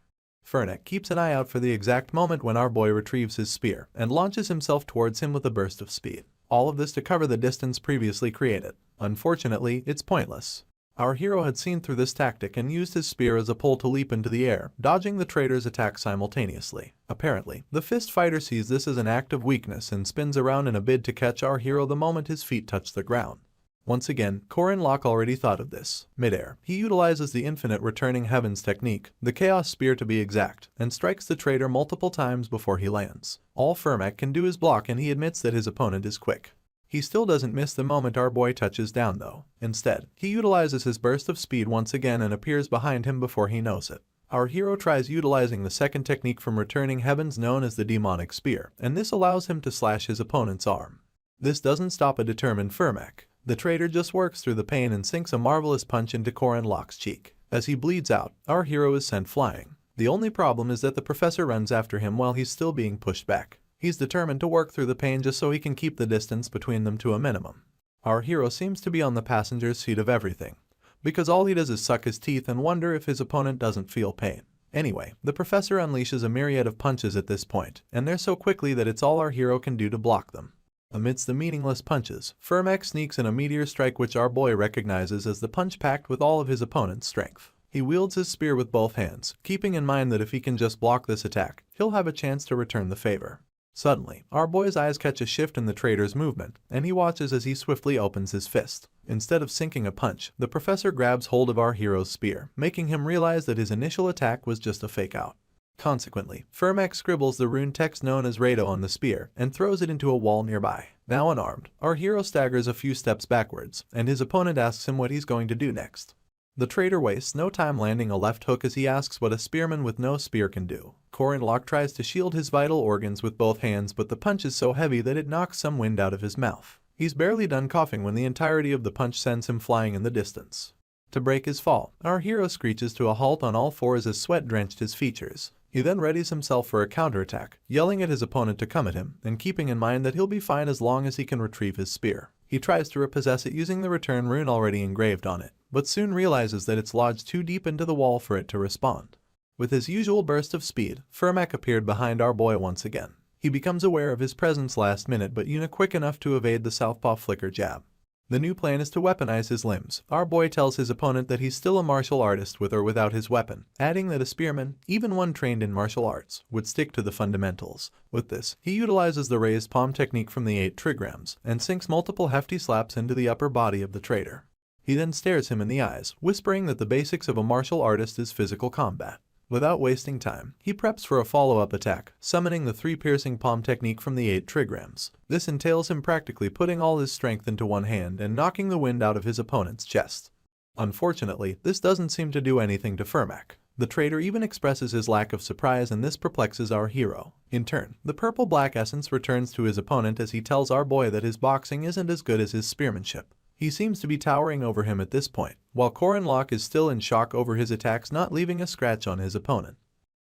Fernek keeps an eye out for the exact moment when our boy retrieves his spear and launches himself towards him with a burst of speed. All of this to cover the distance previously created. Unfortunately, it's pointless. Our hero had seen through this tactic and used his spear as a pole to leap into the air, dodging the traitor's attack simultaneously. Apparently, the fist fighter sees this as an act of weakness and spins around in a bid to catch our hero the moment his feet touch the ground. Once again, Korin Locke already thought of this. Mid-air, he utilizes the infinite returning heavens technique, the Chaos Spear to be exact, and strikes the traitor multiple times before he lands. All Fermek can do is block, and he admits that his opponent is quick. He still doesn't miss the moment our boy touches down though. Instead, he utilizes his burst of speed once again and appears behind him before he knows it. Our hero tries utilizing the second technique from returning heavens known as the demonic spear, and this allows him to slash his opponent's arm. This doesn't stop a determined Fermek. The traitor just works through the pain and sinks a marvelous punch into Korin Locke's cheek. As he bleeds out, our hero is sent flying. The only problem is that the professor runs after him while he's still being pushed back. He's determined to work through the pain just so he can keep the distance between them to a minimum. Our hero seems to be on the passenger's seat of everything, because all he does is suck his teeth and wonder if his opponent doesn't feel pain. Anyway, the professor unleashes a myriad of punches at this point, and they're so quickly that it's all our hero can do to block them. Amidst the meaningless punches, Fermek sneaks in a meteor strike which our boy recognizes as the punch packed with all of his opponent's strength. He wields his spear with both hands, keeping in mind that if he can just block this attack, he'll have a chance to return the favor. Suddenly, our boy's eyes catch a shift in the traitor's movement, and he watches as he swiftly opens his fist. Instead of sinking a punch, the professor grabs hold of our hero's spear, making him realize that his initial attack was just a fake-out. Consequently, Fermek scribbles the rune text known as Rado on the spear and throws it into a wall nearby. Now unarmed, our hero staggers a few steps backwards, and his opponent asks him what he's going to do next. The traitor wastes no time landing a left hook as he asks what a spearman with no spear can do. Korin Locke tries to shield his vital organs with both hands, but the punch is so heavy that it knocks some wind out of his mouth. He's barely done coughing when the entirety of the punch sends him flying in the distance. To break his fall, our hero screeches to a halt on all fours as sweat drenched his features. He then readies himself for a counterattack, yelling at his opponent to come at him, and keeping in mind that he'll be fine as long as he can retrieve his spear. He tries to repossess it using the return rune already engraved on it, but soon realizes that it's lodged too deep into the wall for it to respond. With his usual burst of speed, Fermek appeared behind our boy once again. He becomes aware of his presence last minute, but Yuna quick enough to evade the southpaw flicker jab. The new plan is to weaponize his limbs. Our boy tells his opponent that he's still a martial artist with or without his weapon, adding that a spearman, even one trained in martial arts, would stick to the fundamentals. With this, he utilizes the raised palm technique from the 8 trigrams and sinks multiple hefty slaps into the upper body of the traitor. He then stares him in the eyes, whispering that the basics of a martial artist is physical combat. Without wasting time, he preps for a follow-up attack, summoning the 3 piercing palm technique from the 8 trigrams. This entails him practically putting all his strength into one hand and knocking the wind out of his opponent's chest. Unfortunately, this doesn't seem to do anything to Fermek. The traitor even expresses his lack of surprise, and this perplexes our hero. In turn, the purple-black essence returns to his opponent as he tells our boy that his boxing isn't as good as his spearmanship. He seems to be towering over him at this point, while Korin Locke is still in shock over his attacks not leaving a scratch on his opponent.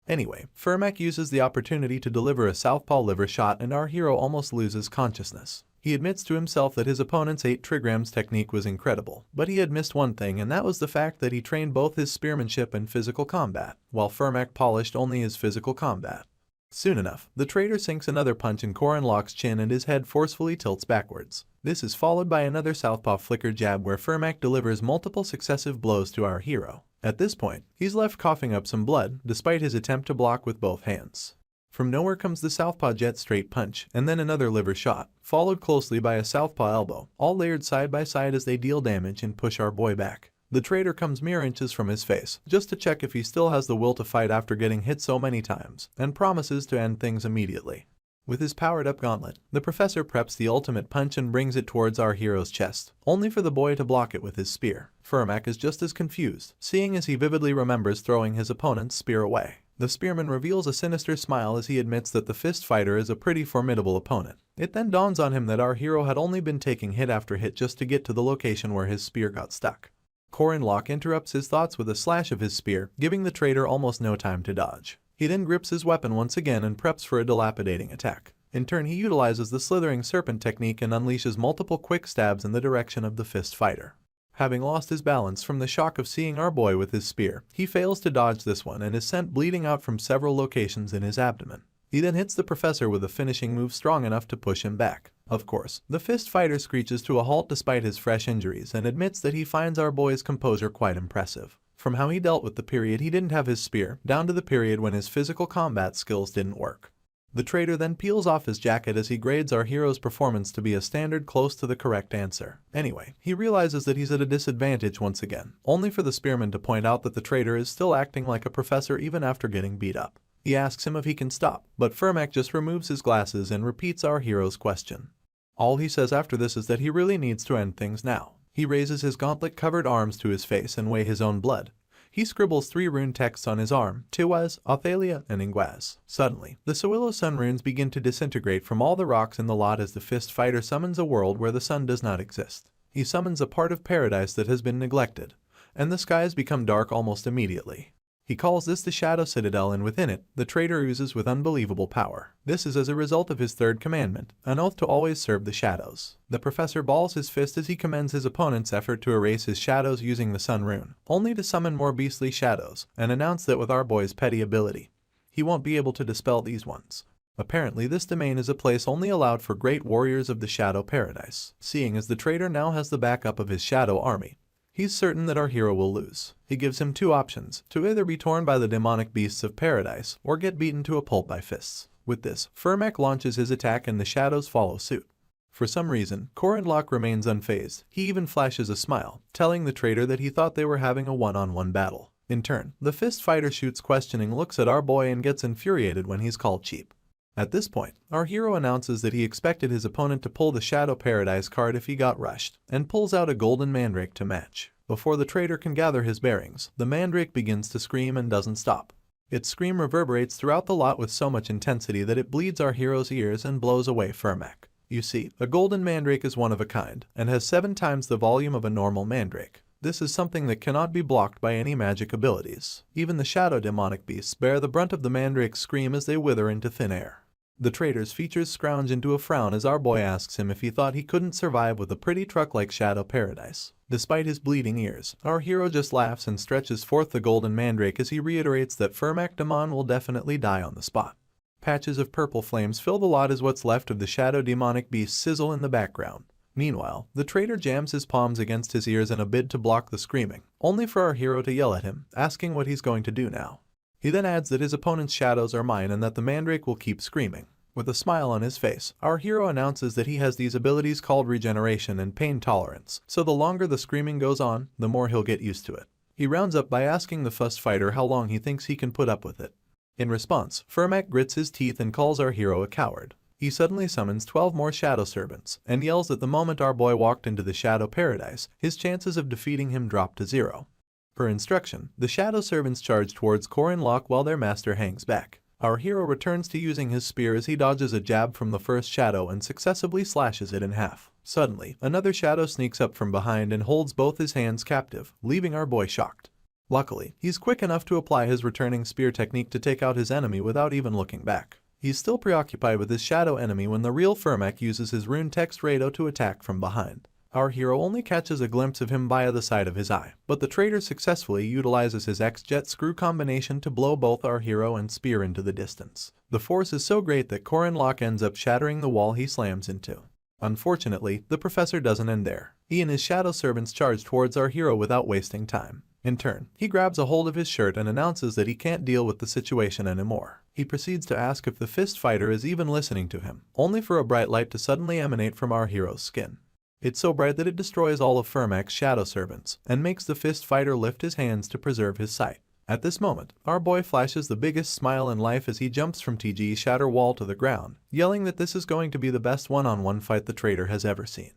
Anyway, Fermek uses the opportunity to deliver a southpaw liver shot, and our hero almost loses consciousness. He admits to himself that his opponent's 8 trigrams technique was incredible, but he had missed one thing, and that was the fact that he trained both his spearmanship and physical combat, while Fermek polished only his physical combat. Soon enough, the traitor sinks another punch in Korin Locke's chin and his head forcefully tilts backwards. This is followed by another southpaw flicker jab where Fermek delivers multiple successive blows to our hero. At this point, he's left coughing up some blood, despite his attempt to block with both hands. From nowhere comes the southpaw jet straight punch, and then another liver shot, followed closely by a southpaw elbow, all layered side by side as they deal damage and push our boy back. The traitor comes mere inches from his face, just to check if he still has the will to fight after getting hit so many times, and promises to end things immediately. With his powered-up gauntlet, the professor preps the ultimate punch and brings it towards our hero's chest, only for the boy to block it with his spear. Fermek is just as confused, seeing as he vividly remembers throwing his opponent's spear away. The spearman reveals a sinister smile as he admits that the fist fighter is a pretty formidable opponent. It then dawns on him that our hero had only been taking hit after hit just to get to the location where his spear got stuck. Korin Locke interrupts his thoughts with a slash of his spear, giving the traitor almost no time to dodge. He then grips his weapon once again and preps for a dilapidating attack. In turn, he utilizes the slithering serpent technique and unleashes multiple quick stabs in the direction of the fist fighter. Having lost his balance from the shock of seeing our boy with his spear, he fails to dodge this one and is sent bleeding out from several locations in his abdomen. He then hits the professor with a finishing move strong enough to push him back. Of course, the fist fighter screeches to a halt despite his fresh injuries and admits that he finds our boy's composure quite impressive. From how he dealt with the period he didn't have his spear, down to the period when his physical combat skills didn't work. The traitor then peels off his jacket as he grades our hero's performance to be a standard close to the correct answer. Anyway, he realizes that he's at a disadvantage once again, only for the spearman to point out that the traitor is still acting like a professor even after getting beat up. He asks him if he can stop, but Fermac just removes his glasses and repeats our hero's question. All he says after this is that he really needs to end things now. He raises his gauntlet-covered arms to his face and weigh his own blood. He scribbles 3 rune texts on his arm, Tiwaz, Othalia, and Ingwaz. Suddenly, the Suillo sun runes begin to disintegrate from all the rocks in the lot as the fist fighter summons a world where the sun does not exist. He summons a part of paradise that has been neglected, and the skies become dark almost immediately. He calls this the Shadow Citadel, and within it, the traitor oozes with unbelievable power. This is as a result of his 3rd commandment, an oath to always serve the shadows. The professor balls his fist as he commends his opponent's effort to erase his shadows using the sun rune, only to summon more beastly shadows, and announce that with our boy's petty ability, he won't be able to dispel these ones. Apparently, this domain is a place only allowed for great warriors of the Shadow Paradise. Seeing as the traitor now has the backup of his shadow army, he's certain that our hero will lose. He gives him 2 options, to either be torn by the demonic beasts of paradise, or get beaten to a pulp by fists. With this, Fermac launches his attack and the shadows follow suit. For some reason, Korin Locke remains unfazed. He even flashes a smile, telling the traitor that he thought they were having a one-on-one battle. In turn, the fist fighter shoots questioning looks at our boy and gets infuriated when he's called cheap. At this point, our hero announces that he expected his opponent to pull the Shadow Paradise card if he got rushed, and pulls out a golden mandrake to match. Before the traitor can gather his bearings, the mandrake begins to scream and doesn't stop. Its scream reverberates throughout the lot with so much intensity that it bleeds our hero's ears and blows away Fermac. You see, a golden mandrake is one of a kind, and has 7 times the volume of a normal mandrake. This is something that cannot be blocked by any magic abilities. Even the shadow demonic beasts bear the brunt of the mandrake's scream as they wither into thin air. The traitor's features scrounge into a frown as our boy asks him if he thought he couldn't survive with a pretty truck like Shadow Paradise. Despite his bleeding ears, our hero just laughs and stretches forth the golden mandrake as he reiterates that Fermac Damon will definitely die on the spot. Patches of purple flames fill the lot as what's left of the shadow demonic beast sizzle in the background. Meanwhile, the traitor jams his palms against his ears in a bid to block the screaming, only for our hero to yell at him, asking what he's going to do now. He then adds that his opponent's shadows are mine and that the mandrake will keep screaming. With a smile on his face, our hero announces that he has these abilities called regeneration and pain tolerance, so the longer the screaming goes on, the more he'll get used to it. He rounds up by asking the fist fighter how long he thinks he can put up with it. In response, Fermac grits his teeth and calls our hero a coward. He suddenly summons 12 more shadow servants, and yells that the moment our boy walked into the Shadow Paradise, his chances of defeating him dropped to 0. Per instruction, the shadow servants charge towards Korin Locke while their master hangs back. Our hero returns to using his spear as he dodges a jab from the first shadow and successively slashes it in half. Suddenly, another shadow sneaks up from behind and holds both his hands captive, leaving our boy shocked. Luckily, he's quick enough to apply his returning spear technique to take out his enemy without even looking back. He's still preoccupied with his shadow enemy when the real Fermac uses his rune text Rado to attack from behind. Our hero only catches a glimpse of him via the side of his eye, but the traitor successfully utilizes his X-Jet screw combination to blow both our hero and spear into the distance. The force is so great that Korin Locke ends up shattering the wall he slams into. Unfortunately, the professor doesn't end there. He and his shadow servants charge towards our hero without wasting time. In turn, he grabs a hold of his shirt and announces that he can't deal with the situation anymore. He proceeds to ask if the fist fighter is even listening to him, only for a bright light to suddenly emanate from our hero's skin. It's so bright that it destroys all of Fermac's shadow servants, and makes the fist fighter lift his hands to preserve his sight. At this moment, our boy flashes the biggest smile in life as he jumps from TG's shatter wall to the ground, yelling that this is going to be the best one-on-one fight the traitor has ever seen.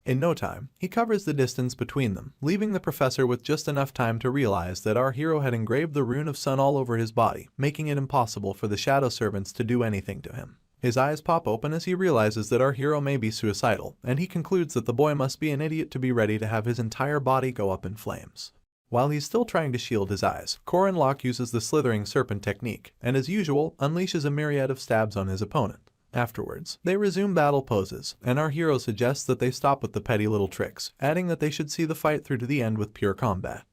In no time, he covers the distance between them, leaving the professor with just enough time to realize that our hero had engraved the rune of sun all over his body, making it impossible for the shadow servants to do anything to him. His eyes pop open as he realizes that our hero may be suicidal, and he concludes that the boy must be an idiot to be ready to have his entire body go up in flames. While he's still trying to shield his eyes, Locke uses the slithering serpent technique, and as usual, unleashes a myriad of stabs on his opponent. Afterwards, they resume battle poses, and our hero suggests that they stop with the petty little tricks, adding that they should see the fight through to the end with pure combat.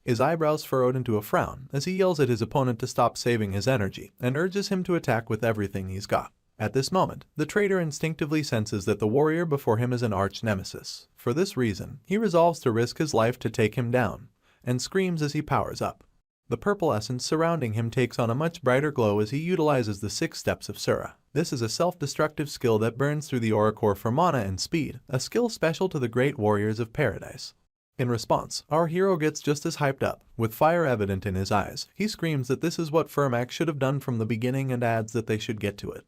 His eyebrows furrowed into a frown as he yells at his opponent to stop saving his energy and urges him to attack with everything he's got. At this moment, the traitor instinctively senses that the warrior before him is an arch-nemesis. For this reason, he resolves to risk his life to take him down, and screams as he powers up. The purple essence surrounding him takes on a much brighter glow as he utilizes the 6 steps of Sura. This is a self-destructive skill that burns through the aura core for mana and speed, a skill special to the great warriors of paradise. In response, our hero gets just as hyped up, with fire evident in his eyes. He screams that this is what Firmac should have done from the beginning and adds that they should get to it.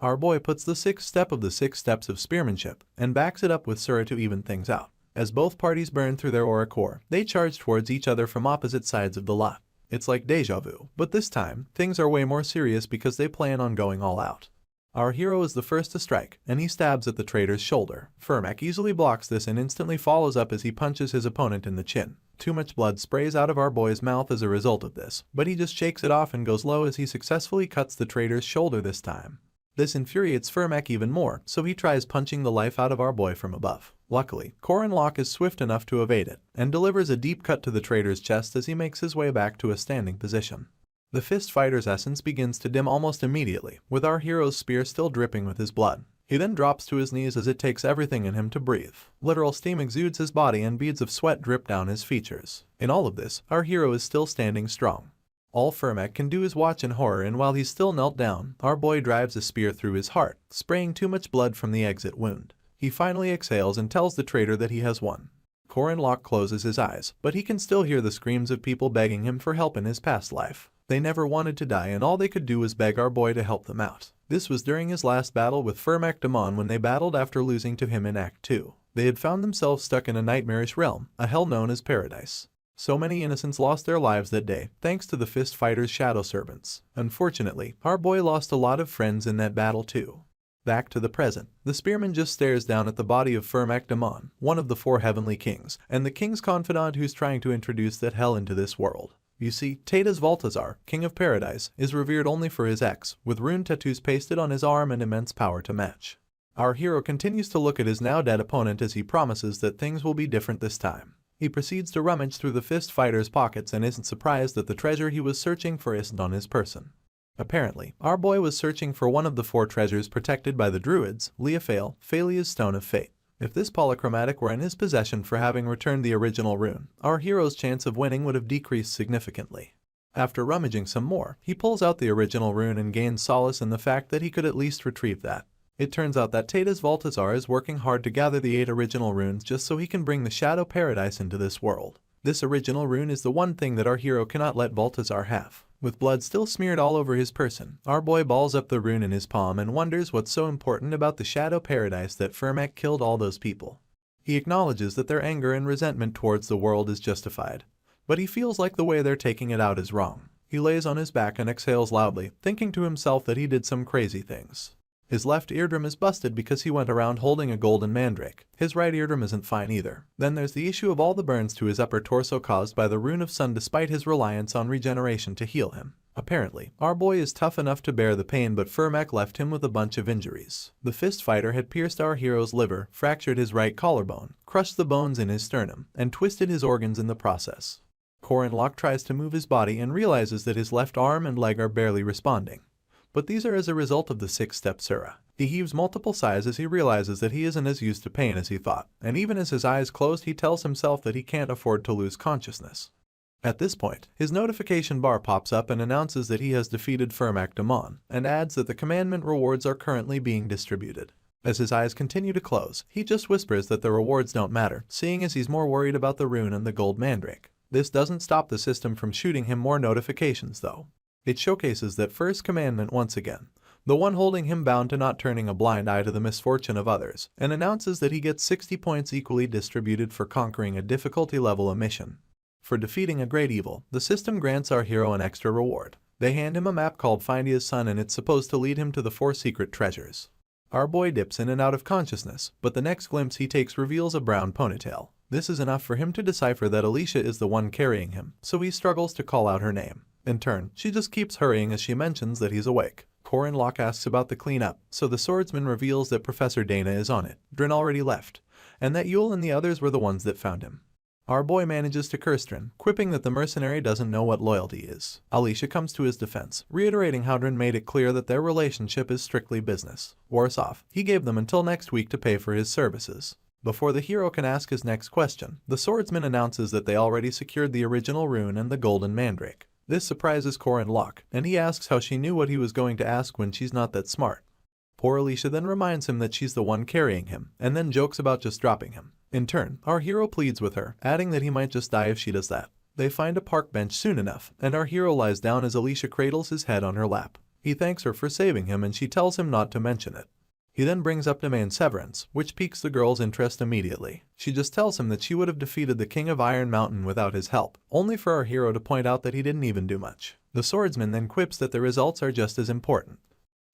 Our boy puts the 6th step of the 6 steps of spearmanship and backs it up with Sura to even things out. As both parties burn through their aura core, they charge towards each other from opposite sides of the lot. It's like deja vu, but this time, things are way more serious because they plan on going all out. Our hero is the first to strike, and he stabs at the traitor's shoulder. Firmac easily blocks this and instantly follows up as he punches his opponent in the chin. Too much blood sprays out of our boy's mouth as a result of this, but he just shakes it off and goes low as he successfully cuts the traitor's shoulder this time. This infuriates Firmac even more, so he tries punching the life out of our boy from above. Luckily, Locke is swift enough to evade it, and delivers a deep cut to the traitor's chest as he makes his way back to a standing position. The fist fighter's essence begins to dim almost immediately, with our hero's spear still dripping with his blood. He then drops to his knees as it takes everything in him to breathe. Literal steam exudes his body and beads of sweat drip down his features. In all of this, our hero is still standing strong. All Firmac can do is watch in horror, and while he's still knelt down, our boy drives a spear through his heart, spraying too much blood from the exit wound. He finally exhales and tells the traitor that he has won. Locke closes his eyes, but he can still hear the screams of people begging him for help in his past life. They never wanted to die, and all they could do was beg our boy to help them out. This was during his last battle with Firmac Damon when they battled after losing to him in Act 2. They had found themselves stuck in a nightmarish realm, a hell known as Paradise. So many innocents lost their lives that day, thanks to the fist fighter's shadow servants. Unfortunately, our boy lost a lot of friends in that battle too. Back to the present, the spearman just stares down at the body of Firmac Damon, one of the 4 heavenly kings, and the king's confidant who's trying to introduce that hell into this world. You see, Tadas Valtazar, king of paradise, is revered only for his ex, with rune tattoos pasted on his arm and immense power to match. Our hero continues to look at his now dead opponent as he promises that things will be different this time. He proceeds to rummage through the fist fighter's pockets and isn't surprised that the treasure he was searching for isn't on his person. Apparently, our boy was searching for one of the 4 treasures protected by the druids, Leophale, Phalia's Stone of Fate. If this polychromatic were in his possession for having returned the original rune, our hero's chance of winning would have decreased significantly. After rummaging some more, he pulls out the original rune and gains solace in the fact that he could at least retrieve that. It turns out that Tadas Valtazar is working hard to gather the 8 original runes just so he can bring the Shadow Paradise into this world. This original rune is the one thing that our hero cannot let Valtazar have. With blood still smeared all over his person, our boy balls up the rune in his palm and wonders what's so important about the Shadow Paradise that Firmac killed all those people. He acknowledges that their anger and resentment towards the world is justified, but he feels like the way they're taking it out is wrong. He lays on his back and exhales loudly, thinking to himself that he did some crazy things. His left eardrum is busted because he went around holding a golden mandrake. His right eardrum isn't fine either. Then there's the issue of all the burns to his upper torso caused by the Rune of Sun despite his reliance on regeneration to heal him. Apparently, our boy is tough enough to bear the pain, but Firmac left him with a bunch of injuries. The fist fighter had pierced our hero's liver, fractured his right collarbone, crushed the bones in his sternum, and twisted his organs in the process. Locke tries to move his body and realizes that his left arm and leg are barely responding. But these are as a result of the 6-step Sura. He heaves multiple sighs as he realizes that he isn't as used to pain as he thought, and even as his eyes close he tells himself that he can't afford to lose consciousness. At this point, his notification bar pops up and announces that he has defeated Firmac Damon, and adds that the commandment rewards are currently being distributed. As his eyes continue to close, he just whispers that the rewards don't matter, seeing as he's more worried about the rune and the gold mandrake. This doesn't stop the system from shooting him more notifications though. It showcases that first commandment once again, the one holding him bound to not turning a blind eye to the misfortune of others, and announces that he gets 60 points equally distributed for conquering a difficulty level mission. For defeating a great evil, the system grants our hero an extra reward. They hand him a map called Find His Son and it's supposed to lead him to the 4 secret treasures. Our boy dips in and out of consciousness, but the next glimpse he takes reveals a brown ponytail. This is enough for him to decipher that Alicia is the one carrying him, so he struggles to call out her name. In turn, she just keeps hurrying as she mentions that he's awake. Corin Locke asks about the cleanup, so the swordsman reveals that Professor Dana is on it, Drin already left, and that Yule and the others were the ones that found him. Our boy manages to curse Drin, quipping that the mercenary doesn't know what loyalty is. Alicia comes to his defense, reiterating how Drin made it clear that their relationship is strictly business. Worse off, he gave them until next week to pay for his services. Before the hero can ask his next question, the swordsman announces that they already secured the original rune and the golden mandrake. This surprises Corin Locke, and he asks how she knew what he was going to ask when she's not that smart. Poor Alicia then reminds him that she's the one carrying him, and then jokes about just dropping him. In turn, our hero pleads with her, adding that he might just die if she does that. They find a park bench soon enough, and our hero lies down as Alicia cradles his head on her lap. He thanks her for saving him and she tells him not to mention it. He then brings up demand severance, which piques the girl's interest immediately. She just tells him that she would have defeated the King of Iron Mountain without his help, only for our hero to point out that he didn't even do much. The swordsman then quips that the results are just as important.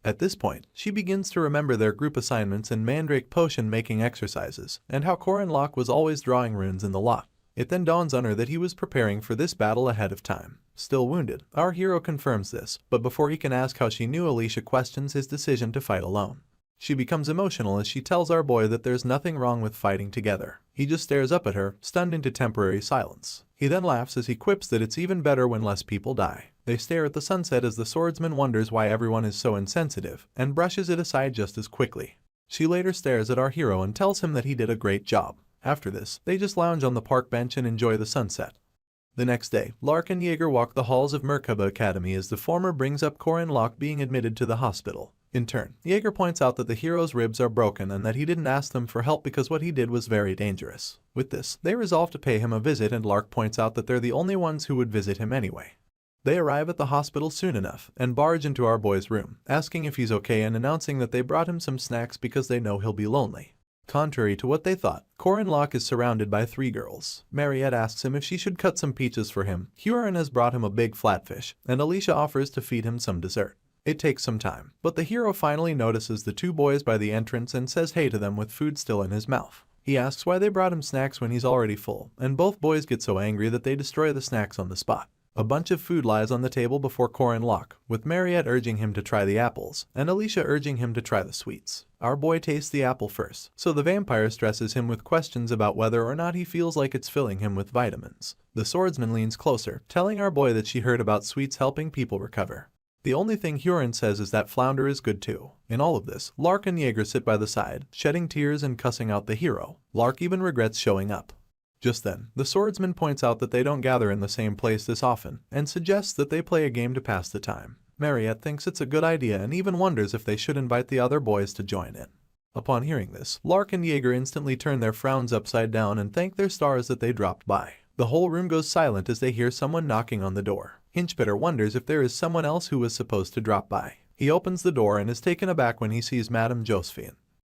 At this point, she begins to remember their group assignments and mandrake potion making exercises, and how Corin Locke was always drawing runes in the lot. It then dawns on her that he was preparing for this battle ahead of time. Still wounded, our hero confirms this, but before he can ask how she knew, Alicia questions his decision to fight alone. She becomes emotional as she tells our boy that there's nothing wrong with fighting together. He just stares up at her, stunned into temporary silence. He then laughs as he quips that it's even better when less people die. They stare at the sunset as the swordsman wonders why everyone is so insensitive, and brushes it aside just as quickly. She later stares at our hero and tells him that he did a great job. After this, they just lounge on the park bench and enjoy the sunset. The next day, Lark and Jaeger walk the halls of Merkaba Academy as the former brings up Corin Locke being admitted to the hospital. In turn, Jaeger points out that the hero's ribs are broken and that he didn't ask them for help because what he did was very dangerous. With this, they resolve to pay him a visit and Lark points out that they're the only ones who would visit him anyway. They arrive at the hospital soon enough and barge into our boy's room, asking if he's okay and announcing that they brought him some snacks because they know he'll be lonely. Contrary to what they thought, Corin Locke is surrounded by 3 girls. Mariette asks him if she should cut some peaches for him. Huron has brought him a big flatfish, and Alicia offers to feed him some dessert. It takes some time, but the hero finally notices the 2 boys by the entrance and says hey to them with food still in his mouth. He asks why they brought him snacks when he's already full, and both boys get so angry that they destroy the snacks on the spot. A bunch of food lies on the table before Corin Locke, with Mariette urging him to try the apples, and Alicia urging him to try the sweets. Our boy tastes the apple first, so the vampire stresses him with questions about whether or not he feels like it's filling him with vitamins. The swordsman leans closer, telling our boy that she heard about sweets helping people recover. The only thing Huron says is that flounder is good too. In all of this, Lark and Jaeger sit by the side, shedding tears and cussing out the hero. Lark even regrets showing up. Just then, the swordsman points out that they don't gather in the same place this often, and suggests that they play a game to pass the time. Mariette thinks it's a good idea and even wonders if they should invite the other boys to join in. Upon hearing this, Lark and Jaeger instantly turn their frowns upside down and thank their stars that they dropped by. The whole room goes silent as they hear someone knocking on the door. Hinchbitter wonders if there is someone else who was supposed to drop by. He opens the door and is taken aback when he sees Madame Josephine.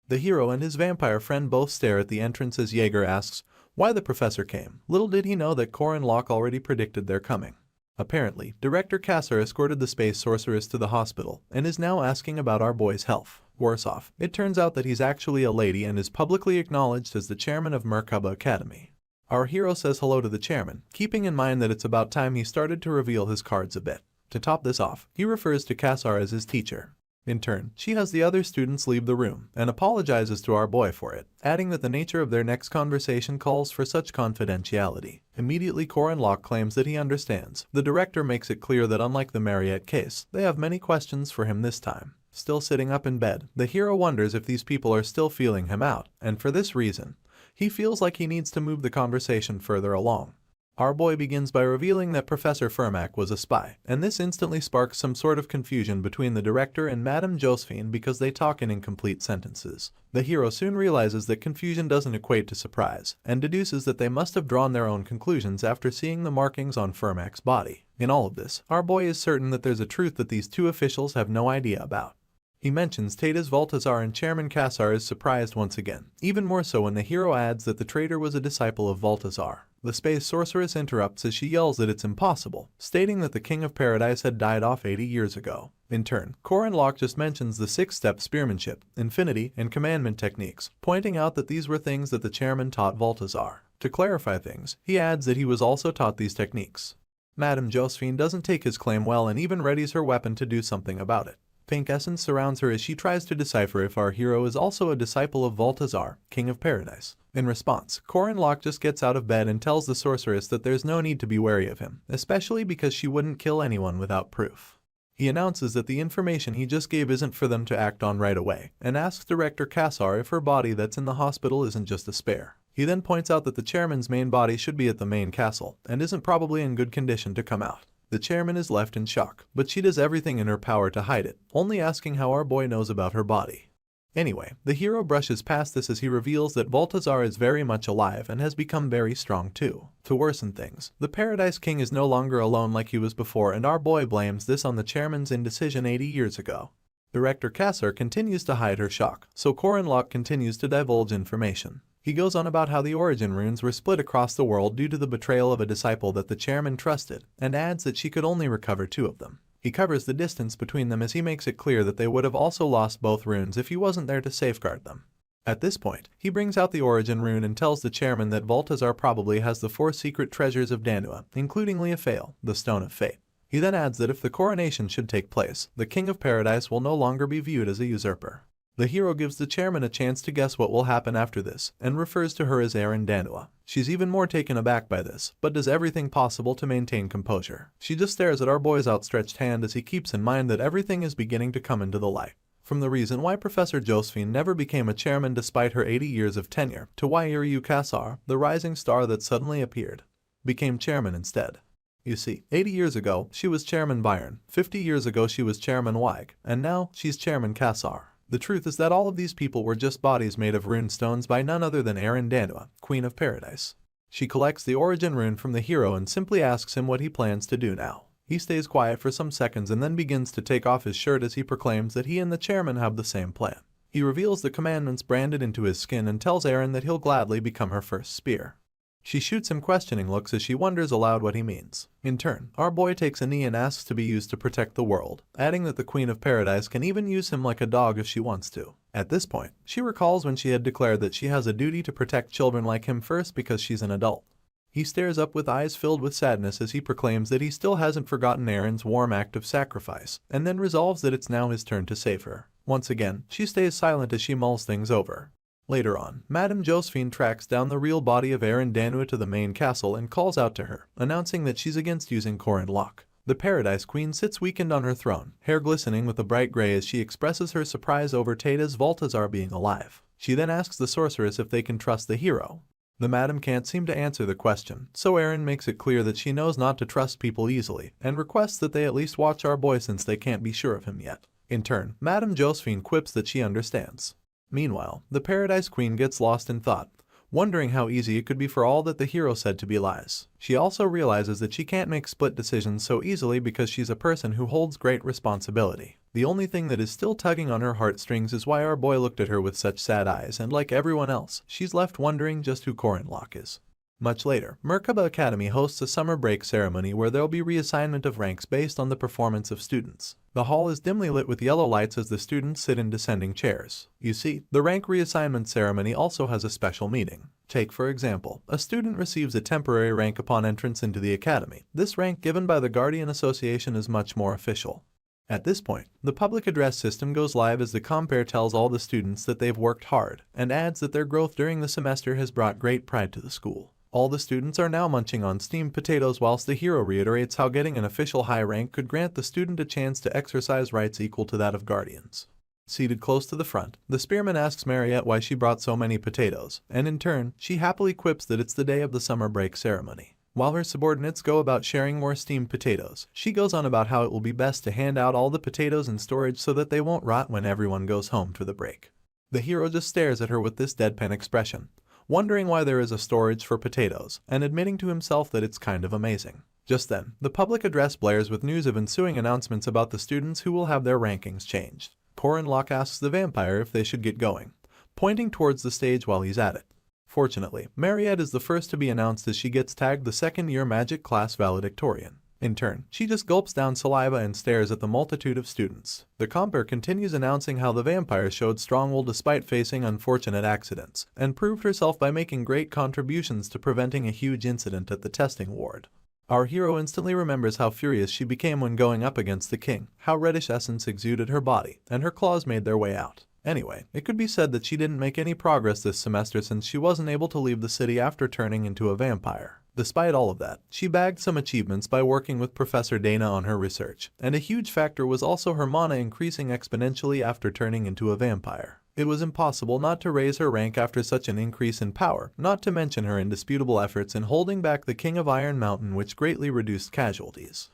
The hero and his vampire friend both stare at the entrance as Jaeger asks why the professor came. Little did he know that Corin Locke already predicted their coming. Apparently, Director Kasser escorted the space sorceress to the hospital and is now asking about our boy's health. Worse off, it turns out that he's actually a lady and is publicly acknowledged as the chairman of Merkaba Academy. Our hero says hello to the chairman, keeping in mind that it's about time he started to reveal his cards a bit. To top this off, he refers to Kassar as his teacher. In turn, she has the other students leave the room and apologizes to our boy for it, adding that the nature of their next conversation calls for such confidentiality. Immediately, Corin Locke claims that he understands. The director makes it clear that unlike the Mariette case, they have many questions for him this time. Still sitting up in bed, the hero wonders if these people are still feeling him out, and for this reason, he feels like he needs to move the conversation further along. Our boy begins by revealing that Professor Fermac was a spy, and this instantly sparks some sort of confusion between the director and Madame Josephine because they talk in incomplete sentences. The hero soon realizes that confusion doesn't equate to surprise, and deduces that they must have drawn their own conclusions after seeing the markings on Fermac's body. In all of this, our boy is certain that there's a truth that these 2 officials have no idea about. He mentions Tata's Valtazar and Chairman Cassar is surprised once again, even more so when the hero adds that the traitor was a disciple of Valtazar. The space sorceress interrupts as she yells that it's impossible, stating that the King of Paradise had died off 80 years ago. In turn, Corin Locke just mentions the 6-step spearmanship, infinity, and commandment techniques, pointing out that these were things that the chairman taught Valtazar. To clarify things, he adds that he was also taught these techniques. Madame Josephine doesn't take his claim well and even readies her weapon to do something about it. Pink essence surrounds her as she tries to decipher if our hero is also a disciple of Valtazar, King of Paradise. In response, Corin Locke just gets out of bed and tells the sorceress that there's no need to be wary of him, especially because she wouldn't kill anyone without proof. He announces that the information he just gave isn't for them to act on right away, and asks Director Cassar if her body that's in the hospital isn't just a spare. He then points out that the chairman's main body should be at the main castle, and isn't probably in good condition to come out. The chairman is left in shock, but she does everything in her power to hide it, only asking how our boy knows about her body. Anyway, the hero brushes past this as he reveals that Valtazar is very much alive and has become very strong too. To worsen things, the Paradise King is no longer alone like he was before, and our boy blames this on the chairman's indecision 80 years ago. Director Cassar continues to hide her shock, so Corin Locke continues to divulge information. He goes on about how the origin runes were split across the world due to the betrayal of a disciple that the chairman trusted, and adds that she could only recover 2 of them. He covers the distance between them as he makes it clear that they would have also lost both runes if he wasn't there to safeguard them. At this point, he brings out the origin rune and tells the chairman that Valtazar probably has the 4 secret treasures of Danua, including Leofail, the Stone of Fate. He then adds that if the coronation should take place, the King of Paradise will no longer be viewed as a usurper. The hero gives the chairman a chance to guess what will happen after this, and refers to her as Erin Danua. She's even more taken aback by this, but does everything possible to maintain composure. She just stares at our boy's outstretched hand as he keeps in mind that everything is beginning to come into the light. From the reason why Professor Josephine never became a chairman despite her 80 years of tenure, to why Iryu Cassar, the rising star that suddenly appeared, became chairman instead. You see, 80 years ago, she was Chairman Byron, 50 years ago she was Chairman Weig, and now she's Chairman Cassar. The truth is that all of these people were just bodies made of rune stones by none other than Erin Danua, Queen of Paradise. She collects the origin rune from the hero and simply asks him what he plans to do now. He stays quiet for some seconds and then begins to take off his shirt as he proclaims that he and the chairman have the same plan. He reveals the commandments branded into his skin and tells Erin that he'll gladly become her first spear. She shoots him questioning looks as she wonders aloud what he means. In turn, our boy takes a knee and asks to be used to protect the world, adding that the Queen of Paradise can even use him like a dog if she wants to. At this point, she recalls when she had declared that she has a duty to protect children like him first because she's an adult. He stares up with eyes filled with sadness as he proclaims that he still hasn't forgotten Erin's warm act of sacrifice, and then resolves that it's now his turn to save her. Once again, she stays silent as she mulls things over. Later on, Madame Josephine tracks down the real body of Erin Danua to the main castle and calls out to her, announcing that she's against using Corin Locke. The Paradise Queen sits weakened on her throne, hair glistening with a bright gray as she expresses her surprise over Tata's Valtazar being alive. She then asks the sorceress if they can trust the hero. The madam can't seem to answer the question, so Erin makes it clear that she knows not to trust people easily, and requests that they at least watch our boy since they can't be sure of him yet. In turn, Madame Josephine quips that she understands. Meanwhile, the Paradise Queen gets lost in thought, wondering how easy it could be for all that the hero said to be lies. She also realizes that she can't make split decisions so easily because she's a person who holds great responsibility. The only thing that is still tugging on her heartstrings is why our boy looked at her with such sad eyes, and like everyone else, she's left wondering just who Corin Locke is. Much later, Merkaba Academy hosts a summer break ceremony where there'll be reassignment of ranks based on the performance of students. The hall is dimly lit with yellow lights as the students sit in descending chairs. You see, the rank reassignment ceremony also has a special meaning. Take, for example, a student receives a temporary rank upon entrance into the academy. This rank given by the Guardian Association is much more official. At this point, the public address system goes live as the compere tells all the students that they've worked hard, and adds that their growth during the semester has brought great pride to the school. All the students are now munching on steamed potatoes whilst the hero reiterates how getting an official high rank could grant the student a chance to exercise rights equal to that of guardians. Seated close to the front, the spearman asks Mariette why she brought so many potatoes, and in turn, she happily quips that it's the day of the summer break ceremony. While her subordinates go about sharing more steamed potatoes, she goes on about how it will be best to hand out all the potatoes in storage so that they won't rot when everyone goes home for the break. The hero just stares at her with this deadpan expression, wondering why there is a storage for potatoes, and admitting to himself that it's kind of amazing. Just then, the public address blares with news of ensuing announcements about the students who will have their rankings changed. Corin Locke asks the vampire if they should get going, pointing towards the stage while he's at it. Fortunately, Mariette is the first to be announced as she gets tagged the second-year magic class valedictorian. In turn, she just gulps down saliva and stares at the multitude of students. The compere continues announcing how the vampire showed strong will despite facing unfortunate accidents, and proved herself by making great contributions to preventing a huge incident at the testing ward. Our hero instantly remembers how furious she became when going up against the king, how reddish essence exuded her body, and her claws made their way out. Anyway, it could be said that she didn't make any progress this semester since she wasn't able to leave the city after turning into a vampire. Despite all of that, she bagged some achievements by working with Professor Dana on her research, and a huge factor was also her mana increasing exponentially after turning into a vampire. It was impossible not to raise her rank after such an increase in power, not to mention her indisputable efforts in holding back the King of Iron Mountain, which greatly reduced casualties.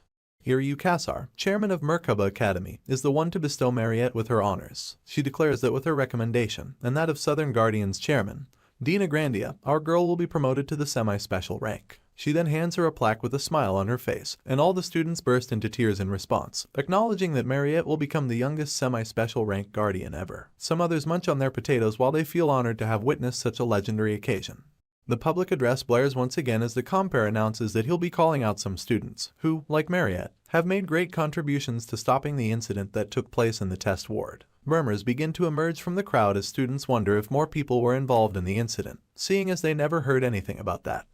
Iryu Kassar, chairman of Merkaba Academy, is the one to bestow Mariette with her honors. She declares that with her recommendation, and that of Southern Guardian's chairman, Dina Grandia, our girl will be promoted to the semi-special rank. She then hands her a plaque with a smile on her face, and all the students burst into tears in response, acknowledging that Mariette will become the youngest semi-special rank guardian ever. Some others munch on their potatoes while they feel honored to have witnessed such a legendary occasion. The public address blares once again as the compere announces that he'll be calling out some students who, like Mariette, have made great contributions to stopping the incident that took place in the test ward. Murmurs begin to emerge from the crowd as students wonder if more people were involved in the incident, seeing as they never heard anything about that.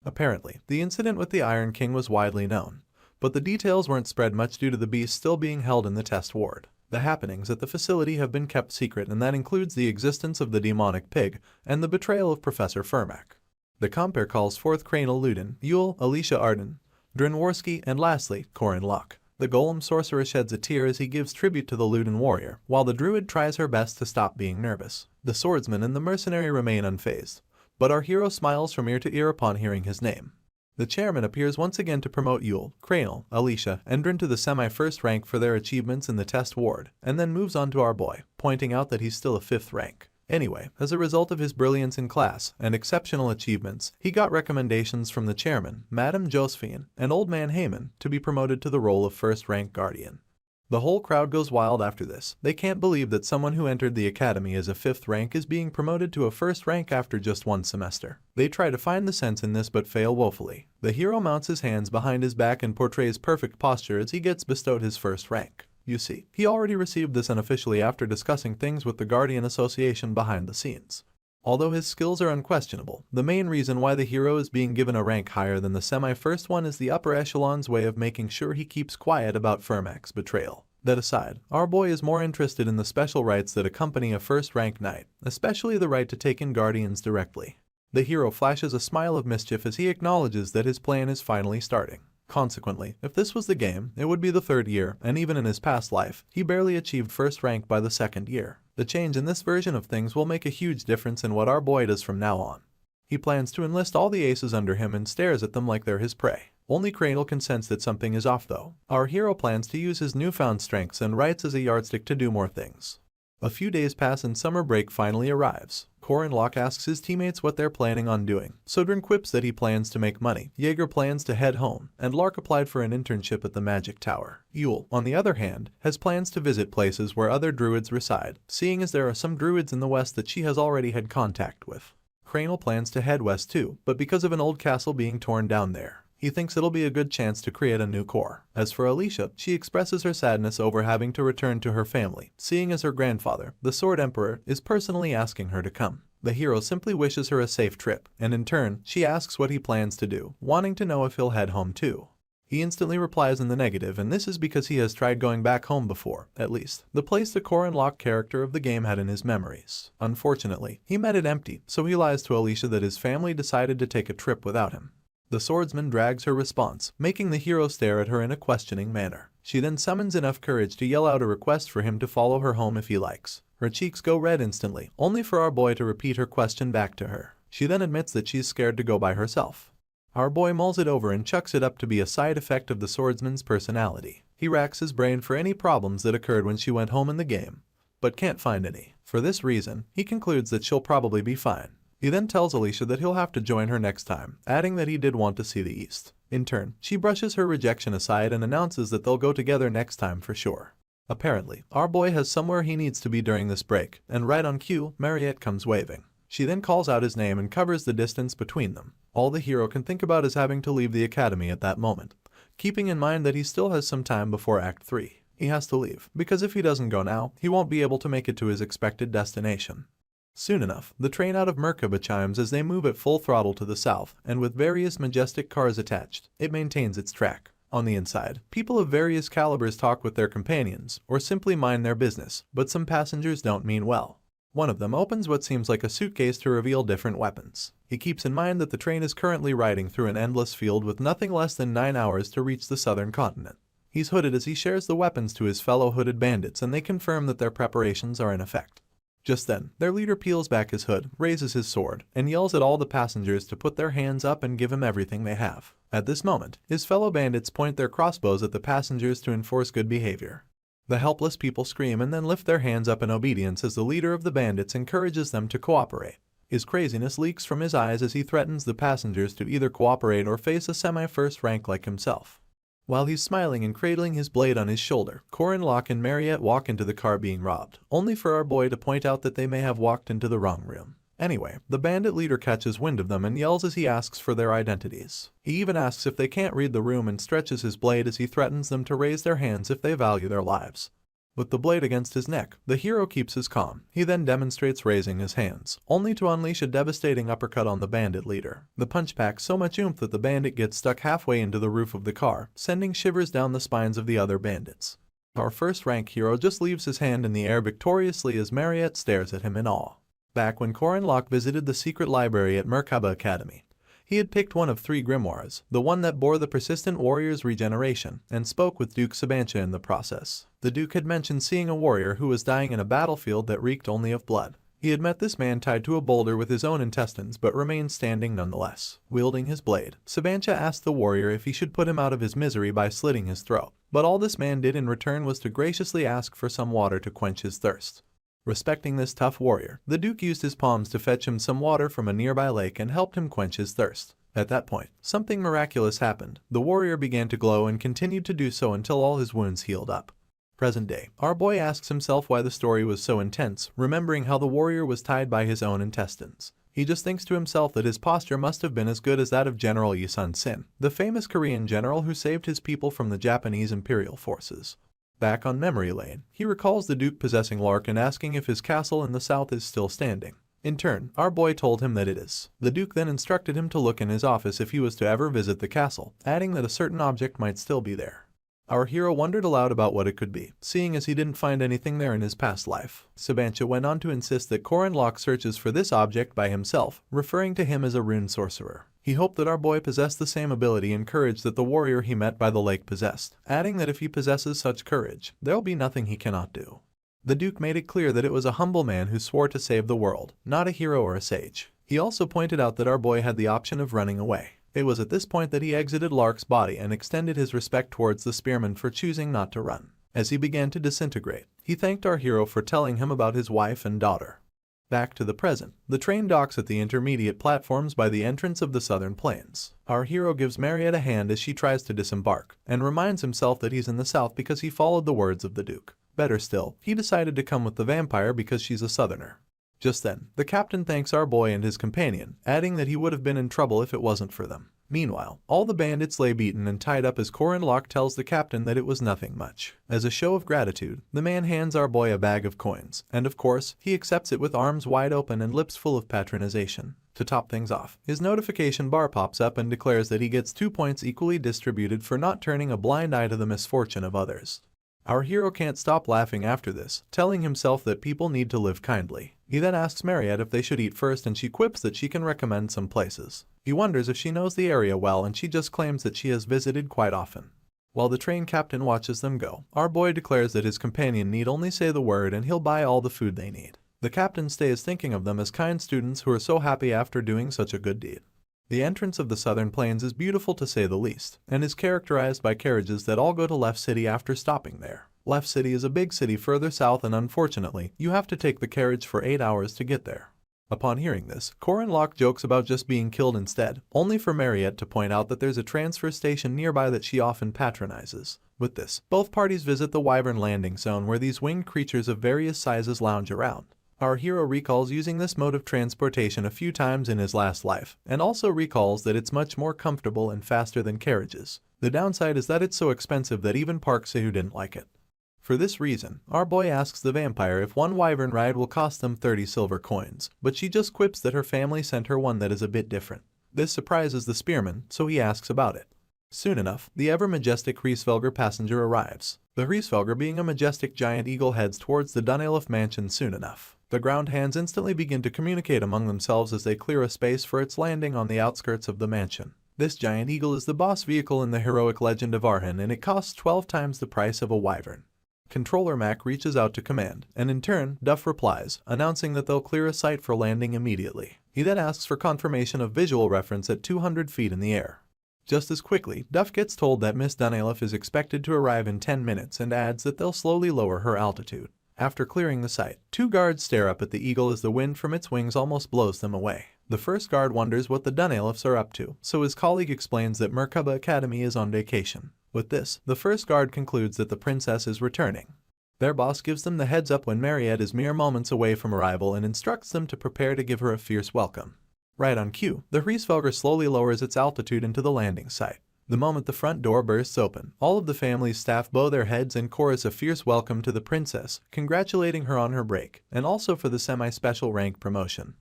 Apparently, the incident with the Iron King was widely known, but the details weren't spread much due to the beast still being held in the test ward. The happenings at the facility have been kept secret, and that includes the existence of the demonic pig and the betrayal of Professor Fermac. The compere calls forth Cranial Ludin, Yule, Alicia Arden, Drinworski, and lastly, Corin Locke. The golem sorcerer sheds a tear as he gives tribute to the Ludin warrior, while the druid tries her best to stop being nervous. The swordsman and the mercenary remain unfazed, but our hero smiles from ear to ear upon hearing his name. The chairman appears once again to promote Yule, Cranial, Alicia, and Drin to the semi-first rank for their achievements in the test ward, and then moves on to our boy, pointing out that he's still a 5th rank. Anyway, as a result of his brilliance in class and exceptional achievements, he got recommendations from the chairman, Madame Josephine, and Old Man Heyman to be promoted to the role of 1st rank guardian. The whole crowd goes wild after this. They can't believe that someone who entered the academy as a 5th rank is being promoted to a 1st rank after just one semester. They try to find the sense in this but fail woefully. The hero mounts his hands behind his back and portrays perfect posture as he gets bestowed his 1st rank. You see, he already received this unofficially after discussing things with the Guardian Association behind the scenes. Although his skills are unquestionable, the main reason why the hero is being given a rank higher than the semi-first one is the upper echelon's way of making sure he keeps quiet about Fermac's betrayal. That aside, our boy is more interested in the special rights that accompany a 1st rank knight, especially the right to take in guardians directly. The hero flashes a smile of mischief as he acknowledges that his plan is finally starting. Consequently, if this was the game, it would be the 3rd year, and even in his past life, he barely achieved 1st rank by the 2nd year. The change in this version of things will make a huge difference in what our boy does from now on. He plans to enlist all the aces under him and stares at them like they're his prey. Only Cranial can sense that something is off though. Our hero plans to use his newfound strengths and rights as a yardstick to do more things. A few days pass and summer break finally arrives. Corin Locke asks his teammates what they're planning on doing. Sodrin quips that he plans to make money. Jaeger plans to head home, and Lark applied for an internship at the Magic Tower. Yule, on the other hand, has plans to visit places where other druids reside, seeing as there are some druids in the west that she has already had contact with. Cranial plans to head west too, but because of an old castle being torn down there, he thinks it'll be a good chance to create a new core. As for Alicia, she expresses her sadness over having to return to her family, seeing as her grandfather, the Sword Emperor, is personally asking her to come. The hero simply wishes her a safe trip, and in turn, she asks what he plans to do, wanting to know if he'll head home too. He instantly replies in the negative, and this is because he has tried going back home before, at least, the place the Corin Locke character of the game had in his memories. Unfortunately, he met it empty, so he lies to Alicia that his family decided to take a trip without him. The swordsman drags her response, making the hero stare at her in a questioning manner. She then summons enough courage to yell out a request for him to follow her home if he likes. Her cheeks go red instantly, only for our boy to repeat her question back to her. She then admits that she's scared to go by herself. Our boy mulls it over and chucks it up to be a side effect of the swordsman's personality. He racks his brain for any problems that occurred when she went home in the game, but can't find any. For this reason, he concludes that she'll probably be fine. He then tells Alicia that he'll have to join her next time, adding that he did want to see the East. In turn, she brushes her rejection aside and announces that they'll go together next time for sure. Apparently, our boy has somewhere he needs to be during this break, and right on cue, Mariette comes waving. She then calls out his name and covers the distance between them. All the hero can think about is having to leave the academy at that moment, keeping in mind that he still has some time before Act 3. He has to leave, because if he doesn't go now, he won't be able to make it to his expected destination. Soon enough, the train out of Merkaba chimes as they move at full throttle to the south, and with various majestic cars attached, it maintains its track. On the inside, people of various calibers talk with their companions, or simply mind their business, but some passengers don't mean well. One of them opens what seems like a suitcase to reveal different weapons. He keeps in mind that the train is currently riding through an endless field with nothing less than 9 hours to reach the southern continent. He's hooded as he shares the weapons to his fellow hooded bandits, and they confirm that their preparations are in effect. Just then, their leader peels back his hood, raises his sword, and yells at all the passengers to put their hands up and give him everything they have. At this moment, his fellow bandits point their crossbows at the passengers to enforce good behavior. The helpless people scream and then lift their hands up in obedience as the leader of the bandits encourages them to cooperate. His craziness leaks from his eyes as he threatens the passengers to either cooperate or face a semi-first rank like himself. While he's smiling and cradling his blade on his shoulder, Corin, Locke, and Mariette walk into the car being robbed, only for our boy to point out that they may have walked into the wrong room. Anyway, the bandit leader catches wind of them and yells as he asks for their identities. He even asks if they can't read the room and stretches his blade as he threatens them to raise their hands if they value their lives. With the blade against his neck, the hero keeps his calm. He then demonstrates raising his hands, only to unleash a devastating uppercut on the bandit leader. The punch packs so much oomph that the bandit gets stuck halfway into the roof of the car, sending shivers down the spines of the other bandits. Our first-rank hero just leaves his hand in the air victoriously as Mariette stares at him in awe. Back when Corin Locke visited the secret library at Merkaba Academy, he had picked one of 3 grimoires, the one that bore the persistent warrior's regeneration, and spoke with Duke Sabancha in the process. The Duke had mentioned seeing a warrior who was dying in a battlefield that reeked only of blood. He had met this man tied to a boulder with his own intestines but remained standing nonetheless. Wielding his blade, Sabancha asked the warrior if he should put him out of his misery by slitting his throat, but all this man did in return was to graciously ask for some water to quench his thirst. Respecting this tough warrior, the Duke used his palms to fetch him some water from a nearby lake and helped him quench his thirst. At that point, something miraculous happened. The warrior began to glow and continued to do so until all his wounds healed up. Present day, our boy asks himself why the story was so intense, remembering how the warrior was tied by his own intestines. He just thinks to himself that his posture must have been as good as that of General Yi Sun-sin, the famous Korean general who saved his people from the Japanese imperial forces. Back on memory lane, he recalls the Duke possessing Lark and asking if his castle in the south is still standing. In turn, our boy told him that it is. The Duke then instructed him to look in his office if he was to ever visit the castle, adding that a certain object might still be there. Our hero wondered aloud about what it could be, seeing as he didn't find anything there in his past life. Sabancha went on to insist that Corin Locke searches for this object by himself, referring to him as a rune sorcerer. He hoped that our boy possessed the same ability and courage that the warrior he met by the lake possessed, adding that if he possesses such courage, there'll be nothing he cannot do. The Duke made it clear that it was a humble man who swore to save the world, not a hero or a sage. He also pointed out that our boy had the option of running away. It was at this point that he exited Lark's body and extended his respect towards the spearman for choosing not to run. As he began to disintegrate, he thanked our hero for telling him about his wife and daughter. Back to the present, the train docks at the intermediate platforms by the entrance of the southern plains. Our hero gives Mariette a hand as she tries to disembark, and reminds himself that he's in the south because he followed the words of the Duke. Better still, he decided to come with the vampire because she's a southerner. Just then, the captain thanks our boy and his companion, adding that he would have been in trouble if it wasn't for them. Meanwhile, all the bandits lay beaten and tied up as Corin Locke tells the captain that it was nothing much. As a show of gratitude, the man hands our boy a bag of coins, and of course, he accepts it with arms wide open and lips full of patronization. To top things off, his notification bar pops up and declares that he gets 2 points equally distributed for not turning a blind eye to the misfortune of others. Our hero can't stop laughing after this, telling himself that people need to live kindly. He then asks Mariette if they should eat first and she quips that she can recommend some places. He wonders if she knows the area well and she just claims that she has visited quite often. While the train captain watches them go, our boy declares that his companion need only say the word and he'll buy all the food they need. The captain stays thinking of them as kind students who are so happy after doing such a good deed. The entrance of the southern plains is beautiful to say the least, and is characterized by carriages that all go to Left City after stopping there. Left City is a big city further south and unfortunately, you have to take the carriage for 8 hours to get there. Upon hearing this, Corin Locke jokes about just being killed instead, only for Mariette to point out that there's a transfer station nearby that she often patronizes. With this, both parties visit the Wyvern landing zone where these winged creatures of various sizes lounge around. Our hero recalls using this mode of transportation a few times in his last life, and also recalls that it's much more comfortable and faster than carriages. The downside is that it's so expensive that even Park Sahu didn't like it. For this reason, our boy asks the vampire if one wyvern ride will cost them 30 silver coins, but she just quips that her family sent her one that is a bit different. This surprises the spearman, so he asks about it. Soon enough, the ever-majestic Hriesvelger passenger arrives. The Hriesvelger, being a majestic giant eagle, heads towards the Dunelif mansion soon enough. The ground hands instantly begin to communicate among themselves as they clear a space for its landing on the outskirts of the mansion. This giant eagle is the boss vehicle in the heroic legend of Arhan, and it costs 12 times the price of a wyvern. Controller Mac reaches out to command, and in turn, Duff replies, announcing that they'll clear a site for landing immediately. He then asks for confirmation of visual reference at 200 feet in the air. Just as quickly, Duff gets told that Miss Dunelif is expected to arrive in 10 minutes and adds that they'll slowly lower her altitude. After clearing the site, two guards stare up at the eagle as the wind from its wings almost blows them away. The first guard wonders what the Dunelifs are up to, so his colleague explains that Merkaba Academy is on vacation. With this, the first guard concludes that the princess is returning. Their boss gives them the heads up when Mariette is mere moments away from arrival and instructs them to prepare to give her a fierce welcome. Right on cue, the Hriesvelger slowly lowers its altitude into the landing site. The moment the front door bursts open, all of the family's staff bow their heads and chorus a fierce welcome to the princess, congratulating her on her break, and also for the semi-special rank promotion.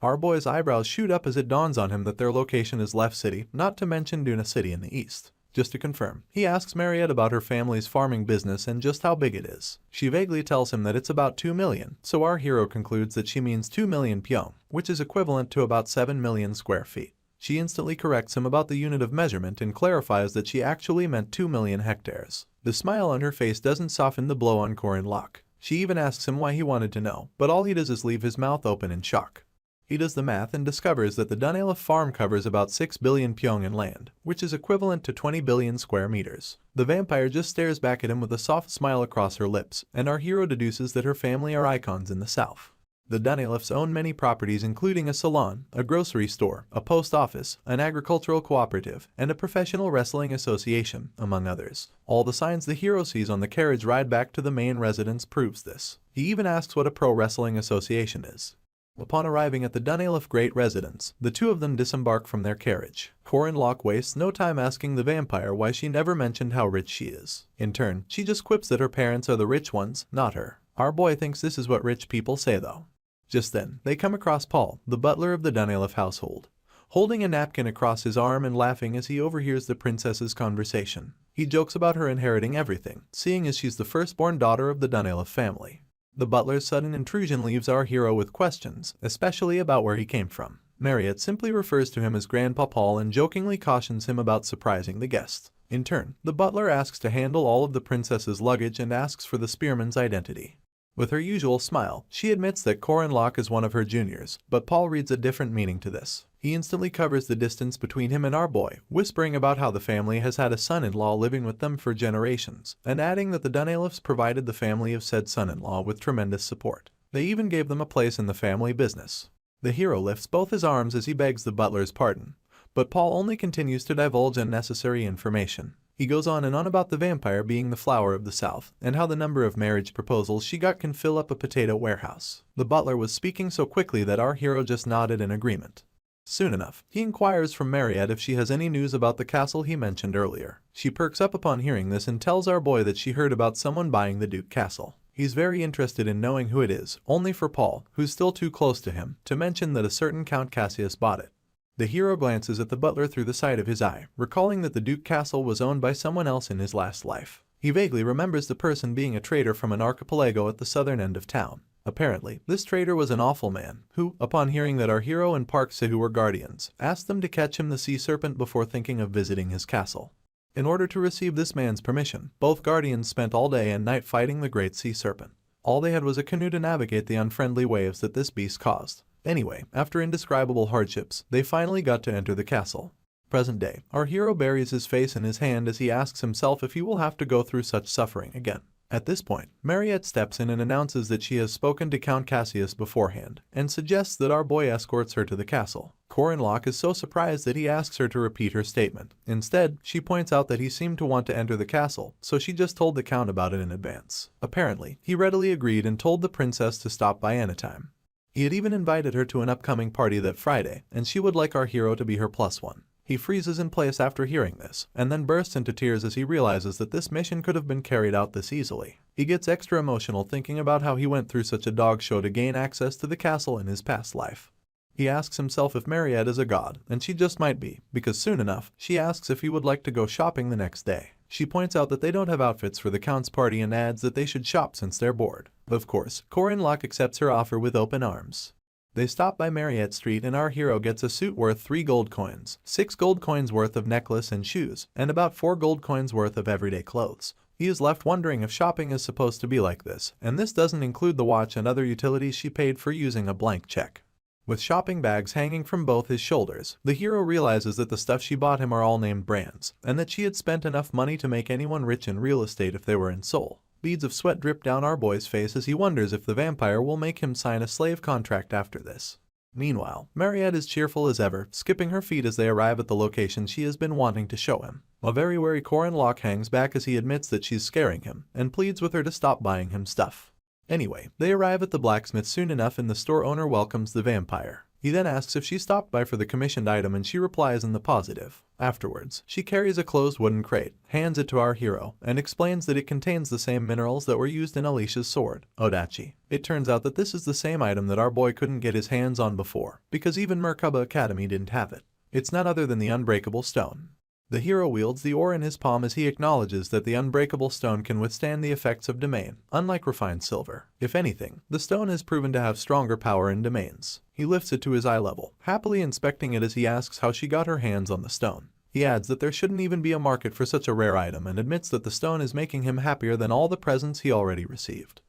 Our boy's eyebrows shoot up as it dawns on him that their location is Left City, not to mention Duna City in the east. Just to confirm, he asks Mariette about her family's farming business and just how big it is. She vaguely tells him that it's about 2 million, so our hero concludes that she means 2 million pyong, which is equivalent to about 7 million square feet. She instantly corrects him about the unit of measurement and clarifies that she actually meant 2 million hectares. The smile on her face doesn't soften the blow on Corin Locke. She even asks him why he wanted to know, but all he does is leave his mouth open in shock. He does the math and discovers that the Dunelif farm covers about 6 billion pyong in land, which is equivalent to 20 billion square meters. The vampire just stares back at him with a soft smile across her lips, and our hero deduces that her family are icons in the south. The Dunelifs own many properties, including a salon, a grocery store, a post office, an agricultural cooperative, and a professional wrestling association, among others. All the signs the hero sees on the carriage ride back to the main residence proves this. He even asks what a pro wrestling association is. Upon arriving at the Dunelif Great Residence, the two of them disembark from their carriage. Corin Locke wastes no time asking the vampire why she never mentioned how rich she is. In turn, she just quips that her parents are the rich ones, not her. Our boy thinks this is what rich people say though. Just then, they come across Paul, the butler of the Dunelif household, holding a napkin across his arm and laughing as he overhears the princess's conversation. He jokes about her inheriting everything, seeing as she's the firstborn daughter of the Dunelif family. The butler's sudden intrusion leaves our hero with questions, especially about where he came from. Mariette simply refers to him as Grandpa Paul and jokingly cautions him about surprising the guests. In turn, the butler asks to handle all of the princess's luggage and asks for the spearman's identity. With her usual smile, she admits that Corin Locke is one of her juniors, but Paul reads a different meaning to this. He instantly covers the distance between him and our boy, whispering about how the family has had a son-in-law living with them for generations, and adding that the Dunelifs provided the family of said son-in-law with tremendous support. They even gave them a place in the family business. The hero lifts both his arms as he begs the butler's pardon, but Paul only continues to divulge unnecessary information. He goes on and on about the vampire being the flower of the South, and how the number of marriage proposals she got can fill up a potato warehouse. The butler was speaking so quickly that our hero just nodded in agreement. Soon enough, he inquires from Mariette if she has any news about the castle he mentioned earlier. She perks up upon hearing this and tells our boy that she heard about someone buying the Duke Castle. He's very interested in knowing who it is, only for Paul, who's still too close to him, to mention that a certain Count Cassius bought it. The hero glances at the butler through the side of his eye, recalling that the Duke Castle was owned by someone else in his last life. He vaguely remembers the person being a trader from an archipelago at the southern end of town. Apparently, this trader was an awful man, who, upon hearing that our hero and Park Sahu were guardians, asked them to catch him the sea serpent before thinking of visiting his castle. In order to receive this man's permission, both guardians spent all day and night fighting the great sea serpent. All they had was a canoe to navigate the unfriendly waves that this beast caused. Anyway, after indescribable hardships, they finally got to enter the castle. Present day, our hero buries his face in his hand as he asks himself if he will have to go through such suffering again. At this point, Mariette steps in and announces that she has spoken to Count Cassius beforehand, and suggests that our boy escorts her to the castle. Corinlock is so surprised that he asks her to repeat her statement. Instead, she points out that he seemed to want to enter the castle, so she just told the Count about it in advance. Apparently, he readily agreed and told the princess to stop by anytime. He had even invited her to an upcoming party that Friday, and she would like our hero to be her +1. He freezes in place after hearing this, and then bursts into tears as he realizes that this mission could have been carried out this easily. He gets extra emotional thinking about how he went through such a dog show to gain access to the castle in his past life. He asks himself if Mariette is a god, and she just might be, because soon enough, she asks if he would like to go shopping the next day. She points out that they don't have outfits for the Count's party and adds that they should shop since they're bored. Of course, Corinlock accepts her offer with open arms. They stop by Mariette Street and our hero gets a suit worth 3 gold coins, 6 gold coins worth of necklace and shoes, and about 4 gold coins worth of everyday clothes. He is left wondering if shopping is supposed to be like this, and this doesn't include the watch and other utilities she paid for using a blank check. With shopping bags hanging from both his shoulders, the hero realizes that the stuff she bought him are all named brands, and that she had spent enough money to make anyone rich in real estate if they were in Seoul. Beads of sweat drip down our boy's face as he wonders if the vampire will make him sign a slave contract after this. Meanwhile, Mariette is cheerful as ever, skipping her feet as they arrive at the location she has been wanting to show him. A very wary Corinlock hangs back as he admits that she's scaring him, and pleads with her to stop buying him stuff. Anyway, they arrive at the blacksmith soon enough and the store owner welcomes the vampire. He then asks if she stopped by for the commissioned item and she replies in the positive. Afterwards, she carries a closed wooden crate, hands it to our hero, and explains that it contains the same minerals that were used in Alicia's sword, Odachi. It turns out that this is the same item that our boy couldn't get his hands on before, because even Merkaba Academy didn't have it. It's none other than the unbreakable stone. The hero wields the ore in his palm as he acknowledges that the unbreakable stone can withstand the effects of domain, unlike refined silver. If anything, the stone has proven to have stronger power in domains. He lifts it to his eye level, happily inspecting it as he asks how she got her hands on the stone. He adds that there shouldn't even be a market for such a rare item and admits that the stone is making him happier than all the presents he already received.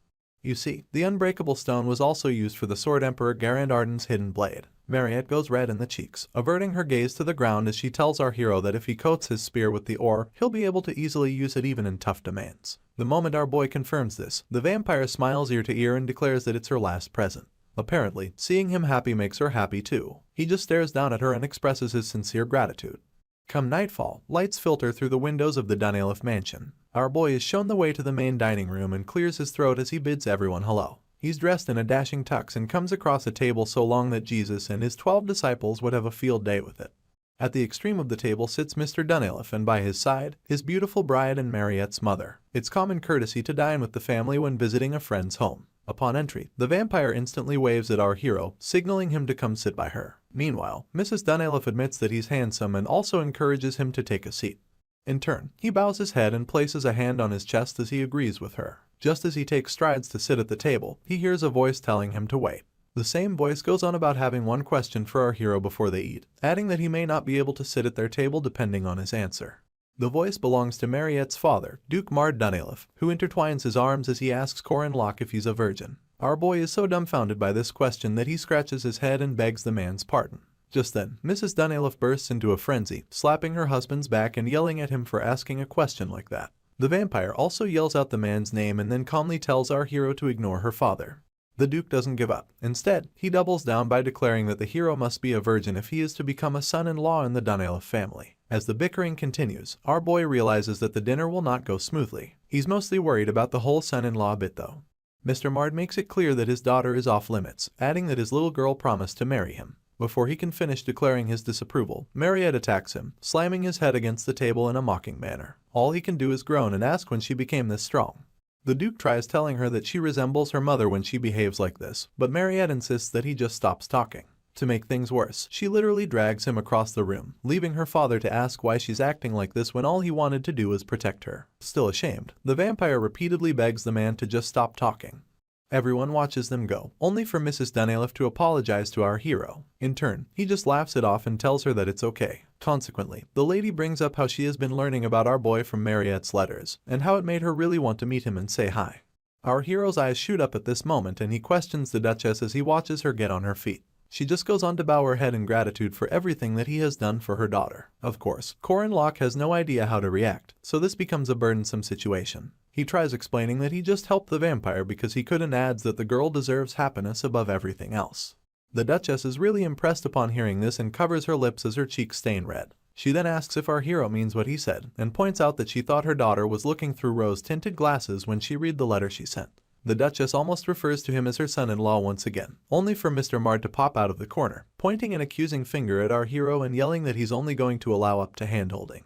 You see, the unbreakable stone was also used for the Sword Emperor Garandarden's hidden blade. Mariette goes red in the cheeks, averting her gaze to the ground as she tells our hero that if he coats his spear with the ore, he'll be able to easily use it even in tough domains. The moment our boy confirms this, the vampire smiles ear to ear and declares that it's her last present. Apparently, seeing him happy makes her happy too. He just stares down at her and expresses his sincere gratitude. Come nightfall, lights filter through the windows of the Danilov mansion. Our boy is shown the way to the main dining room and clears his throat as he bids everyone hello. He's dressed in a dashing tux and comes across a table so long that Jesus and his 12 disciples would have a field day with it. At the extreme of the table sits Mr. Danilov and by his side, his beautiful bride and Mariette's mother. It's common courtesy to dine with the family when visiting a friend's home. Upon entry, the vampire instantly waves at our hero, signaling him to come sit by her. Meanwhile, Mrs. Danilov admits that he's handsome and also encourages him to take a seat. In turn, he bows his head and places a hand on his chest as he agrees with her. Just as he takes strides to sit at the table, he hears a voice telling him to wait. The same voice goes on about having one question for our hero before they eat, adding that he may not be able to sit at their table depending on his answer. The voice belongs to Mariette's father, Duke Mard Danilov, who intertwines his arms as he asks Corinlock if he's a virgin. Our boy is so dumbfounded by this question that he scratches his head and begs the man's pardon. Just then, Mrs. Danilov bursts into a frenzy, slapping her husband's back and yelling at him for asking a question like that. The vampire also yells out the man's name and then calmly tells our hero to ignore her father. The Duke doesn't give up. Instead, he doubles down by declaring that the hero must be a virgin if he is to become a son-in-law in the Danilov family. As the bickering continues, our boy realizes that the dinner will not go smoothly. He's mostly worried about the whole son-in-law bit though. Mr. Mard makes it clear that his daughter is off limits, adding that his little girl promised to marry him. Before he can finish declaring his disapproval, Mariette attacks him, slamming his head against the table in a mocking manner. All he can do is groan and ask when she became this strong. The Duke tries telling her that she resembles her mother when she behaves like this, but Mariette insists that he just stops talking. To make things worse, she literally drags him across the room, leaving her father to ask why she's acting like this when all he wanted to do was protect her. Still ashamed, the vampire repeatedly begs the man to just stop talking. Everyone watches them go, only for Mrs. Danilov to apologize to our hero. In turn, he just laughs it off and tells her that it's okay. Consequently, the lady brings up how she has been learning about our boy from Mariette's letters, and how it made her really want to meet him and say hi. Our hero's eyes shoot up at this moment and he questions the Duchess as he watches her get on her feet. She just goes on to bow her head in gratitude for everything that he has done for her daughter. Of course, Corin Locke has no idea how to react, so this becomes a burdensome situation. He tries explaining that he just helped the vampire because he could and adds that the girl deserves happiness above everything else. The Duchess is really impressed upon hearing this and covers her lips as her cheeks stain red. She then asks if our hero means what he said, and points out that she thought her daughter was looking through rose-tinted glasses when she read the letter she sent. The Duchess almost refers to him as her son-in-law once again, only for Mr. Mard to pop out of the corner, pointing an accusing finger at our hero and yelling that he's only going to allow up to hand-holding.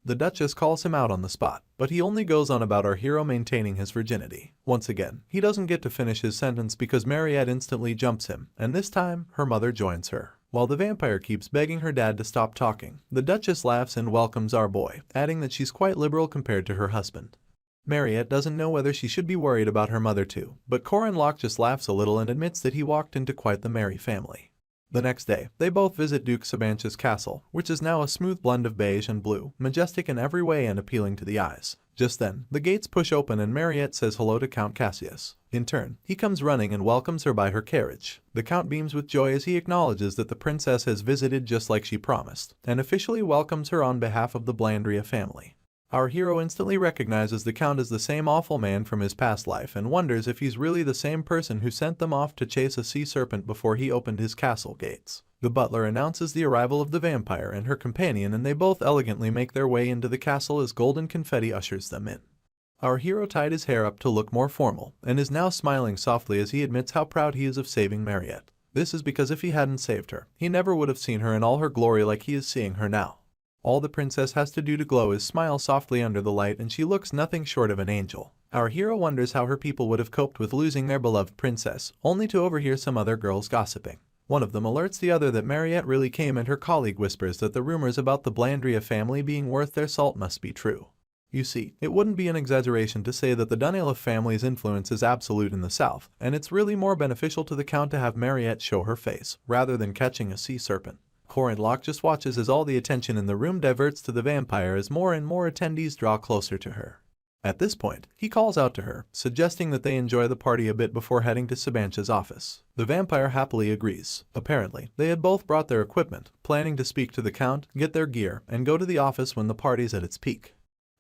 The Duchess calls him out on the spot, but he only goes on about our hero maintaining his virginity. Once again, he doesn't get to finish his sentence because Mariette instantly jumps him, and this time, her mother joins her. While the vampire keeps begging her dad to stop talking, the Duchess laughs and welcomes our boy, adding that she's quite liberal compared to her husband. Mariette doesn't know whether she should be worried about her mother too, but Corin Locke just laughs a little and admits that he walked into quite the merry family. The next day, they both visit Duke Sabanch's castle, which is now a smooth blend of beige and blue, majestic in every way and appealing to the eyes. Just then, the gates push open and Mariette says hello to Count Cassius. In turn, he comes running and welcomes her by her carriage. The Count beams with joy as he acknowledges that the princess has visited just like she promised, and officially welcomes her on behalf of the Blandria family. Our hero instantly recognizes the Count as the same awful man from his past life and wonders if he's really the same person who sent them off to chase a sea serpent before he opened his castle gates. The butler announces the arrival of the vampire and her companion, and they both elegantly make their way into the castle as golden confetti ushers them in. Our hero tied his hair up to look more formal and is now smiling softly as he admits how proud he is of saving Mariette. This is because if he hadn't saved her, he never would have seen her in all her glory like he is seeing her now. All the princess has to do to glow is smile softly under the light, and she looks nothing short of an angel. Our hero wonders how her people would have coped with losing their beloved princess, only to overhear some other girls gossiping. One of them alerts the other that Mariette really came, and her colleague whispers that the rumors about the Blandria family being worth their salt must be true. You see, it wouldn't be an exaggeration to say that the Dunelef family's influence is absolute in the south, and it's really more beneficial to the Count to have Mariette show her face, rather than catching a sea serpent. Corin Locke just watches as all the attention in the room diverts to the vampire as more and more attendees draw closer to her. At this point, he calls out to her, suggesting that they enjoy the party a bit before heading to Sabanch's office. The vampire happily agrees. Apparently, they had both brought their equipment, planning to speak to the Count, get their gear, and go to the office when the party's at its peak.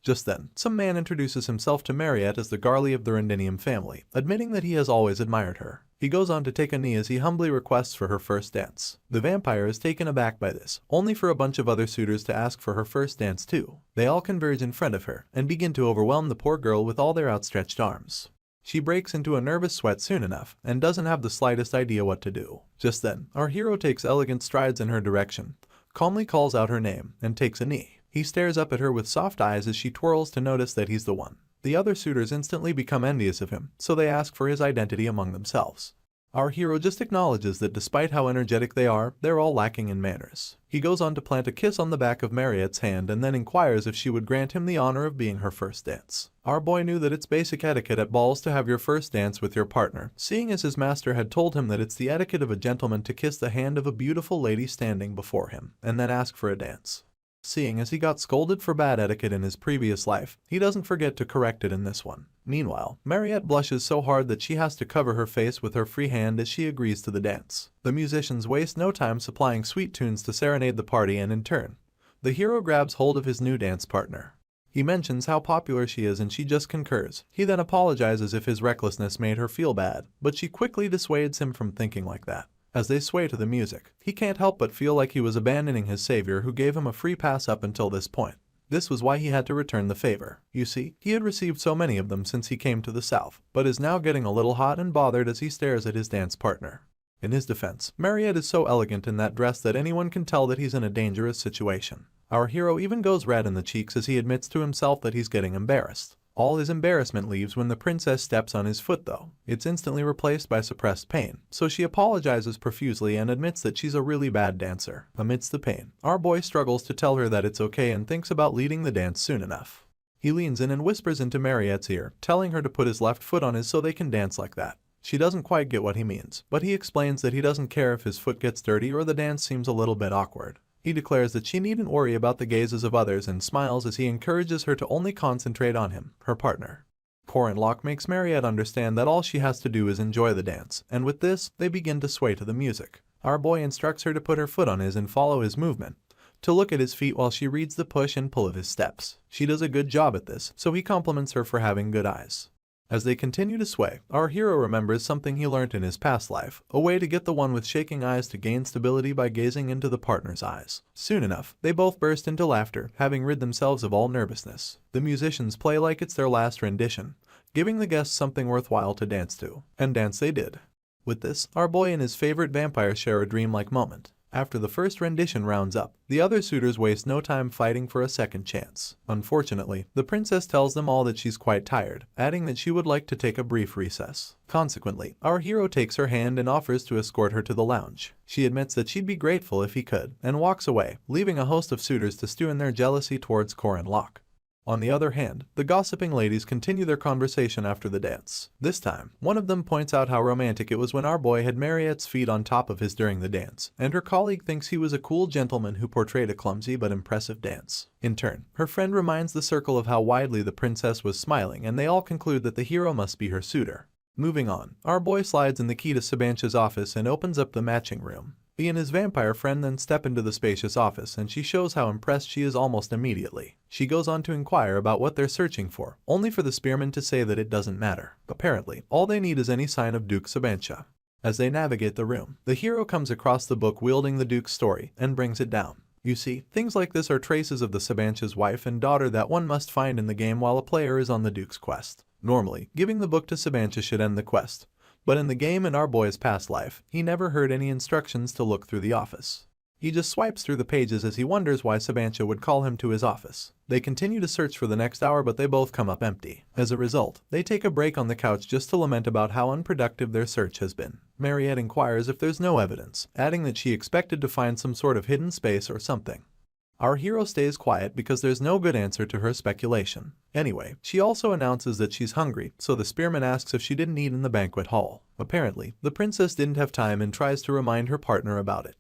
Just then, some man introduces himself to Mariette as the Garly of the Rendinium family, admitting that he has always admired her. He goes on to take a knee as he humbly requests for her first dance. The vampire is taken aback by this, only for a bunch of other suitors to ask for her first dance too. They all converge in front of her, and begin to overwhelm the poor girl with all their outstretched arms. She breaks into a nervous sweat soon enough, and doesn't have the slightest idea what to do. Just then, our hero takes elegant strides in her direction, calmly calls out her name, and takes a knee. He stares up at her with soft eyes as she twirls to notice that he's the one. The other suitors instantly become envious of him, so they ask for his identity among themselves. Our hero just acknowledges that despite how energetic they are, they're all lacking in manners. He goes on to plant a kiss on the back of Mariette's hand and then inquires if she would grant him the honor of being her first dance. Our boy knew that it's basic etiquette at balls to have your first dance with your partner, seeing as his master had told him that it's the etiquette of a gentleman to kiss the hand of a beautiful lady standing before him, and then ask for a dance. Seeing as he got scolded for bad etiquette in his previous life, he doesn't forget to correct it in this one. Meanwhile, Mariette blushes so hard that she has to cover her face with her free hand as she agrees to the dance. The musicians waste no time supplying sweet tunes to serenade the party, and in turn, the hero grabs hold of his new dance partner. He mentions how popular she is and she just concurs. He then apologizes if his recklessness made her feel bad, but she quickly dissuades him from thinking like that. As they sway to the music, he can't help but feel like he was abandoning his savior who gave him a free pass up until this point. This was why he had to return the favor. You see, he had received so many of them since he came to the south, but is now getting a little hot and bothered as he stares at his dance partner. In his defense, Mariette is so elegant in that dress that anyone can tell that he's in a dangerous situation. Our hero even goes red in the cheeks as he admits to himself that he's getting embarrassed. All his embarrassment leaves when the princess steps on his foot though. It's instantly replaced by suppressed pain, so she apologizes profusely and admits that she's a really bad dancer. Amidst the pain, our boy struggles to tell her that it's okay and thinks about leading the dance soon enough. He leans in and whispers into Mariette's ear, telling her to put his left foot on his so they can dance like that. She doesn't quite get what he means, but he explains that he doesn't care if his foot gets dirty or the dance seems a little bit awkward. He declares that she needn't worry about the gazes of others and smiles as he encourages her to only concentrate on him, her partner. Corin Locke makes Mariette understand that all she has to do is enjoy the dance, and with this, they begin to sway to the music. Our boy instructs her to put her foot on his and follow his movement, to look at his feet while she reads the push and pull of his steps. She does a good job at this, so he compliments her for having good eyes. As they continue to sway, our hero remembers something he learned in his past life, a way to get the one with shaking eyes to gain stability by gazing into the partner's eyes. Soon enough, they both burst into laughter, having rid themselves of all nervousness. The musicians play like it's their last rendition, giving the guests something worthwhile to dance to, and dance they did. With this, our boy and his favorite vampire share a dreamlike moment. After the first rendition rounds up, the other suitors waste no time fighting for a second chance. Unfortunately, the princess tells them all that she's quite tired, adding that she would like to take a brief recess. Consequently, our hero takes her hand and offers to escort her to the lounge. She admits that she'd be grateful if he could, and walks away, leaving a host of suitors to stew in their jealousy towards Corin Locke. On the other hand, the gossiping ladies continue their conversation after the dance. This time, one of them points out how romantic it was when our boy had Mariette's feet on top of his during the dance, and her colleague thinks he was a cool gentleman who portrayed a clumsy but impressive dance. In turn, her friend reminds the circle of how widely the princess was smiling, and they all conclude that the hero must be her suitor. Moving on, our boy slides in the key to Sabancha's office and opens up the matching room. He and his vampire friend then step into the spacious office, and she shows how impressed she is almost immediately. She goes on to inquire about what they're searching for, only for the spearman to say that it doesn't matter. Apparently, all they need is any sign of Duke Sabancha. As they navigate the room, the hero comes across the book wielding the Duke's story and brings it down. You see, things like this are traces of the Sabancha's wife and daughter that one must find in the game while a player is on the Duke's quest. Normally, giving the book to Sabancha should end the quest. But in the game in our boy's past life, he never heard any instructions to look through the office. He just swipes through the pages as he wonders why Sabancha would call him to his office. They continue to search for the next hour, but they both come up empty. As a result, they take a break on the couch just to lament about how unproductive their search has been. Mariette inquires if there's no evidence, adding that she expected to find some sort of hidden space or something. Our hero stays quiet because there's no good answer to her speculation. Anyway, she also announces that she's hungry, so the spearman asks if she didn't eat in the banquet hall. Apparently, the princess didn't have time and tries to remind her partner about it.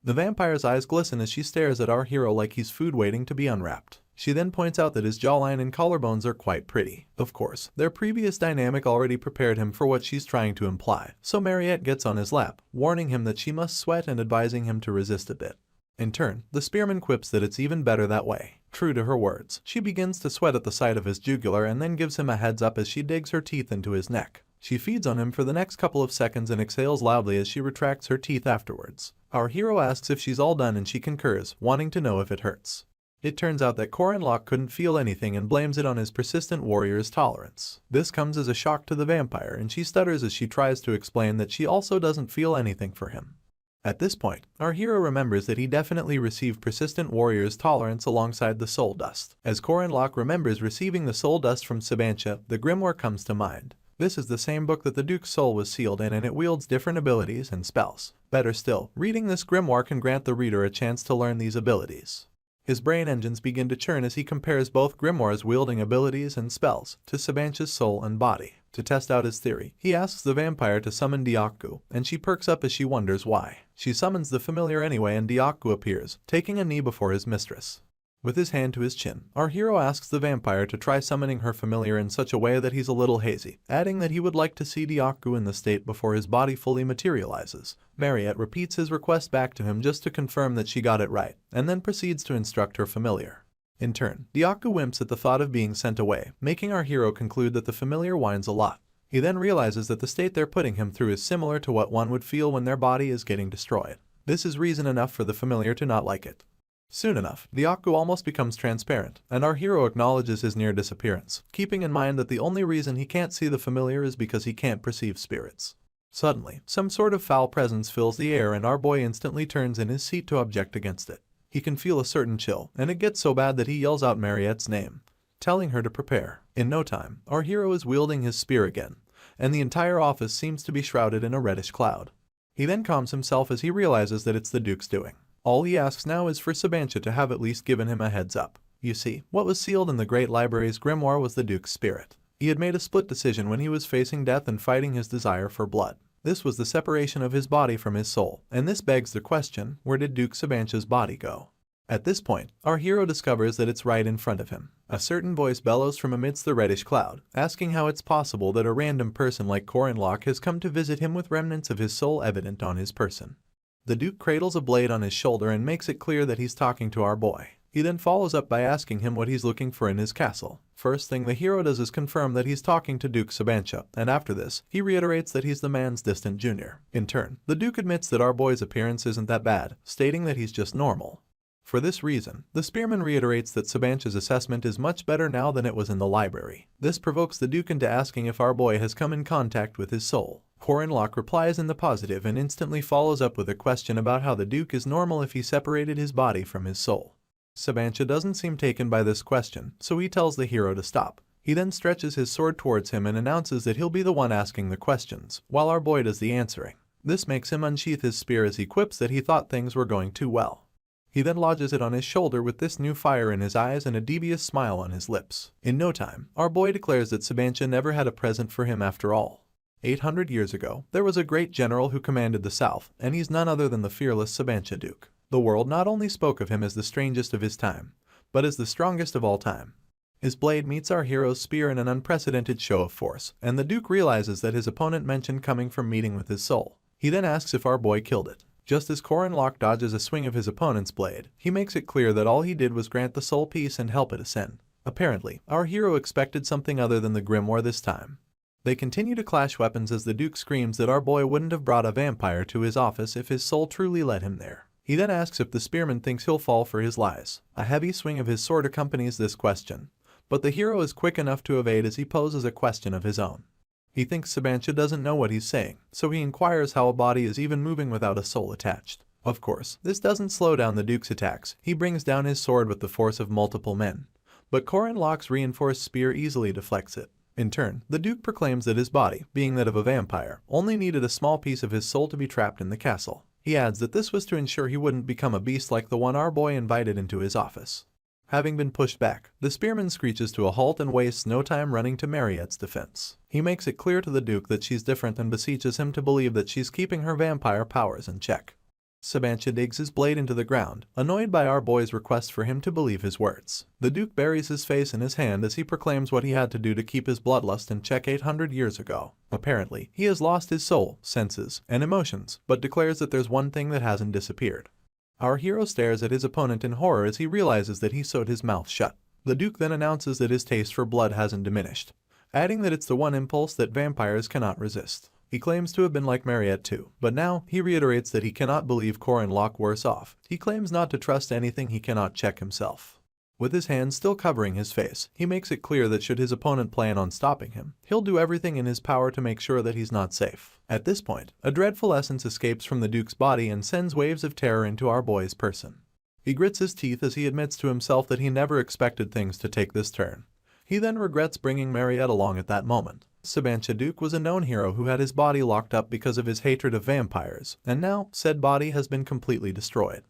The vampire's eyes glisten as she stares at our hero like he's food waiting to be unwrapped. She then points out that his jawline and collarbones are quite pretty. Of course, their previous dynamic already prepared him for what she's trying to imply, so Mariette gets on his lap, warning him that she must sweat and advising him to resist a bit. In turn, the spearman quips that it's even better that way. True to her words, she begins to sweat at the sight of his jugular and then gives him a heads up as she digs her teeth into his neck. She feeds on him for the next couple of seconds and exhales loudly as she retracts her teeth afterwards. Our hero asks if she's all done and she concurs, wanting to know if it hurts. It turns out that Corin Locke couldn't feel anything and blames it on his persistent warrior's tolerance. This comes as a shock to the vampire, and she stutters as she tries to explain that she also doesn't feel anything for him. At this point, our hero remembers that he definitely received persistent warrior's tolerance alongside the soul dust. As Corin Locke remembers receiving the soul dust from Sabancha, the grimoire comes to mind. This is the same book that the Duke's soul was sealed in, and it wields different abilities and spells. Better still, reading this grimoire can grant the reader a chance to learn these abilities. His brain engines begin to churn as he compares both grimoires' wielding abilities and spells to Sabancha's soul and body. To test out his theory, he asks the vampire to summon Diaku, and she perks up as she wonders why. She summons the familiar anyway, and Diaku appears, taking a knee before his mistress. With his hand to his chin, our hero asks the vampire to try summoning her familiar in such a way that he's a little hazy, adding that he would like to see Diaku in the state before his body fully materializes. Mariette repeats his request back to him just to confirm that she got it right, and then proceeds to instruct her familiar. In turn, Diaku wimps at the thought of being sent away, making our hero conclude that the familiar whines a lot. He then realizes that the state they're putting him through is similar to what one would feel when their body is getting destroyed. This is reason enough for the familiar to not like it. Soon enough, Diaku almost becomes transparent, and our hero acknowledges his near disappearance, keeping in mind that the only reason he can't see the familiar is because he can't perceive spirits. Suddenly, some sort of foul presence fills the air, and our boy instantly turns in his seat to object against it. He can feel a certain chill, and it gets so bad that he yells out Mariette's name, telling her to prepare. In no time, our hero is wielding his spear again, and the entire office seems to be shrouded in a reddish cloud. He then calms himself as he realizes that it's the Duke's doing. All he asks now is for Sabancha to have at least given him a heads up. You see, what was sealed in the Great Library's grimoire was the Duke's spirit. He had made a split decision when he was facing death and fighting his desire for blood. This was the separation of his body from his soul, and this begs the question, where did Duke Sabancha's body go? At this point, our hero discovers that it's right in front of him. A certain voice bellows from amidst the reddish cloud, asking how it's possible that a random person like Corin Locke has come to visit him with remnants of his soul evident on his person. The Duke cradles a blade on his shoulder and makes it clear that he's talking to our boy. He then follows up by asking him what he's looking for in his castle. First thing the hero does is confirm that he's talking to Duke Sabancha, and after this, he reiterates that he's the man's distant junior. In turn, the Duke admits that our boy's appearance isn't that bad, stating that he's just normal. For this reason, the spearman reiterates that Sabancha's assessment is much better now than it was in the library. This provokes the Duke into asking if our boy has come in contact with his soul. Corinlock replies in the positive and instantly follows up with a question about how the Duke is normal if he separated his body from his soul. Sabancha doesn't seem taken by this question, so he tells the hero to stop. He then stretches his sword towards him and announces that he'll be the one asking the questions, while our boy does the answering. This makes him unsheath his spear as he quips that he thought things were going too well. He then lodges it on his shoulder with this new fire in his eyes and a devious smile on his lips. In no time, our boy declares that Sabancha never had a present for him after all. 800 years ago, there was a great general who commanded the south, and he's none other than the fearless Sabancha Duke. The world not only spoke of him as the strangest of his time, but as the strongest of all time. His blade meets our hero's spear in an unprecedented show of force, and the Duke realizes that his opponent mentioned coming from meeting with his soul. He then asks if our boy killed it. Just as Corinlock dodges a swing of his opponent's blade, he makes it clear that all he did was grant the soul peace and help it ascend. Apparently, our hero expected something other than the grimoire this time. They continue to clash weapons as the Duke screams that our boy wouldn't have brought a vampire to his office if his soul truly led him there. He then asks if the spearman thinks he'll fall for his lies. A heavy swing of his sword accompanies this question, but the hero is quick enough to evade as he poses a question of his own. He thinks Sabancha doesn't know what he's saying, so he inquires how a body is even moving without a soul attached. Of course, this doesn't slow down the Duke's attacks. He brings down his sword with the force of multiple men, but Corinlock's reinforced spear easily deflects it. In turn, the Duke proclaims that his body, being that of a vampire, only needed a small piece of his soul to be trapped in the castle. He adds that this was to ensure he wouldn't become a beast like the one our boy invited into his office. Having been pushed back, the spearman screeches to a halt and wastes no time running to Mariette's defense. He makes it clear to the Duke that she's different and beseeches him to believe that she's keeping her vampire powers in check. Sabancha digs his blade into the ground, annoyed by our boy's request for him to believe his words. The Duke buries his face in his hand as he proclaims what he had to do to keep his bloodlust in check 800 years ago. Apparently, he has lost his soul, senses, and emotions, but declares that there's one thing that hasn't disappeared. Our hero stares at his opponent in horror as he realizes that he sewed his mouth shut. The Duke then announces that his taste for blood hasn't diminished, adding that it's the one impulse that vampires cannot resist. He claims to have been like Mariette too, but now he reiterates that he cannot believe Corinlock worse off. He claims not to trust anything he cannot check himself. With his hands still covering his face, he makes it clear that should his opponent plan on stopping him, he'll do everything in his power to make sure that he's not safe. At this point, a dreadful essence escapes from the Duke's body and sends waves of terror into our boy's person. He grits his teeth as he admits to himself that he never expected things to take this turn. He then regrets bringing Mariette along at that moment. Sabancha Duke was a known hero who had his body locked up because of his hatred of vampires, and now said body has been completely destroyed.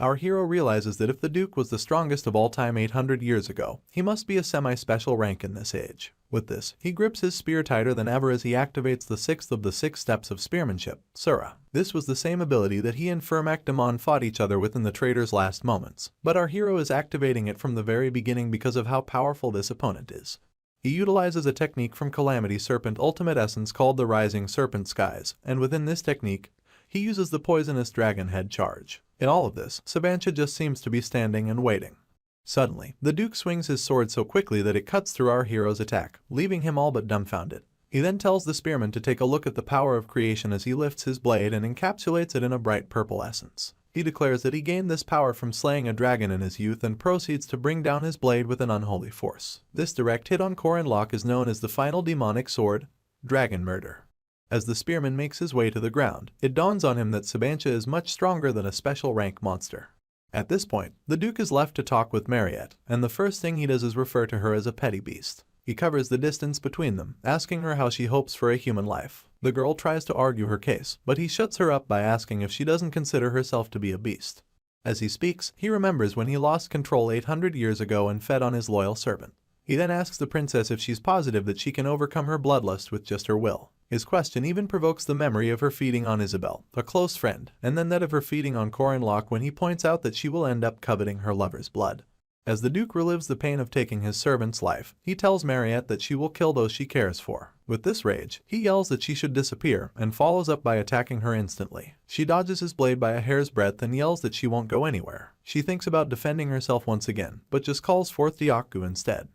Our hero realizes that if the Duke was the strongest of all time 800 years ago, he must be a semi-special rank in this age. With this, he grips his spear tighter than ever as he activates the sixth of the 6 steps of spearmanship, Sura. This was the same ability that he and Firmak Damon fought each other with in the traitor's last moments, but our hero is activating it from the very beginning because of how powerful this opponent is. He utilizes a technique from Calamity Serpent Ultimate Essence called the Rising Serpent Skies, and within this technique, he uses the poisonous dragon head charge. In all of this, Sabancha just seems to be standing and waiting. Suddenly, the Duke swings his sword so quickly that it cuts through our hero's attack, leaving him all but dumbfounded. He then tells the spearman to take a look at the power of creation as he lifts his blade and encapsulates it in a bright purple essence. He declares that he gained this power from slaying a dragon in his youth and proceeds to bring down his blade with an unholy force. This direct hit on Corinlock is known as the final demonic sword, Dragon Murder. As the spearman makes his way to the ground, it dawns on him that Sabancha is much stronger than a special rank monster. At this point, the Duke is left to talk with Mariette, and the first thing he does is refer to her as a petty beast. He covers the distance between them, asking her how she hopes for a human life. The girl tries to argue her case, but he shuts her up by asking if she doesn't consider herself to be a beast. As he speaks, he remembers when he lost control 800 years ago and fed on his loyal servant. He then asks the princess if she's positive that she can overcome her bloodlust with just her will. His question even provokes the memory of her feeding on Isabel, a close friend, and then that of her feeding on Corinlock when he points out that she will end up coveting her lover's blood. As the Duke relives the pain of taking his servant's life, he tells Mariette that she will kill those she cares for. With this rage, he yells that she should disappear and follows up by attacking her instantly. She dodges his blade by a hair's breadth and yells that she won't go anywhere. She thinks about defending herself once again, but just calls forth Dyaku instead.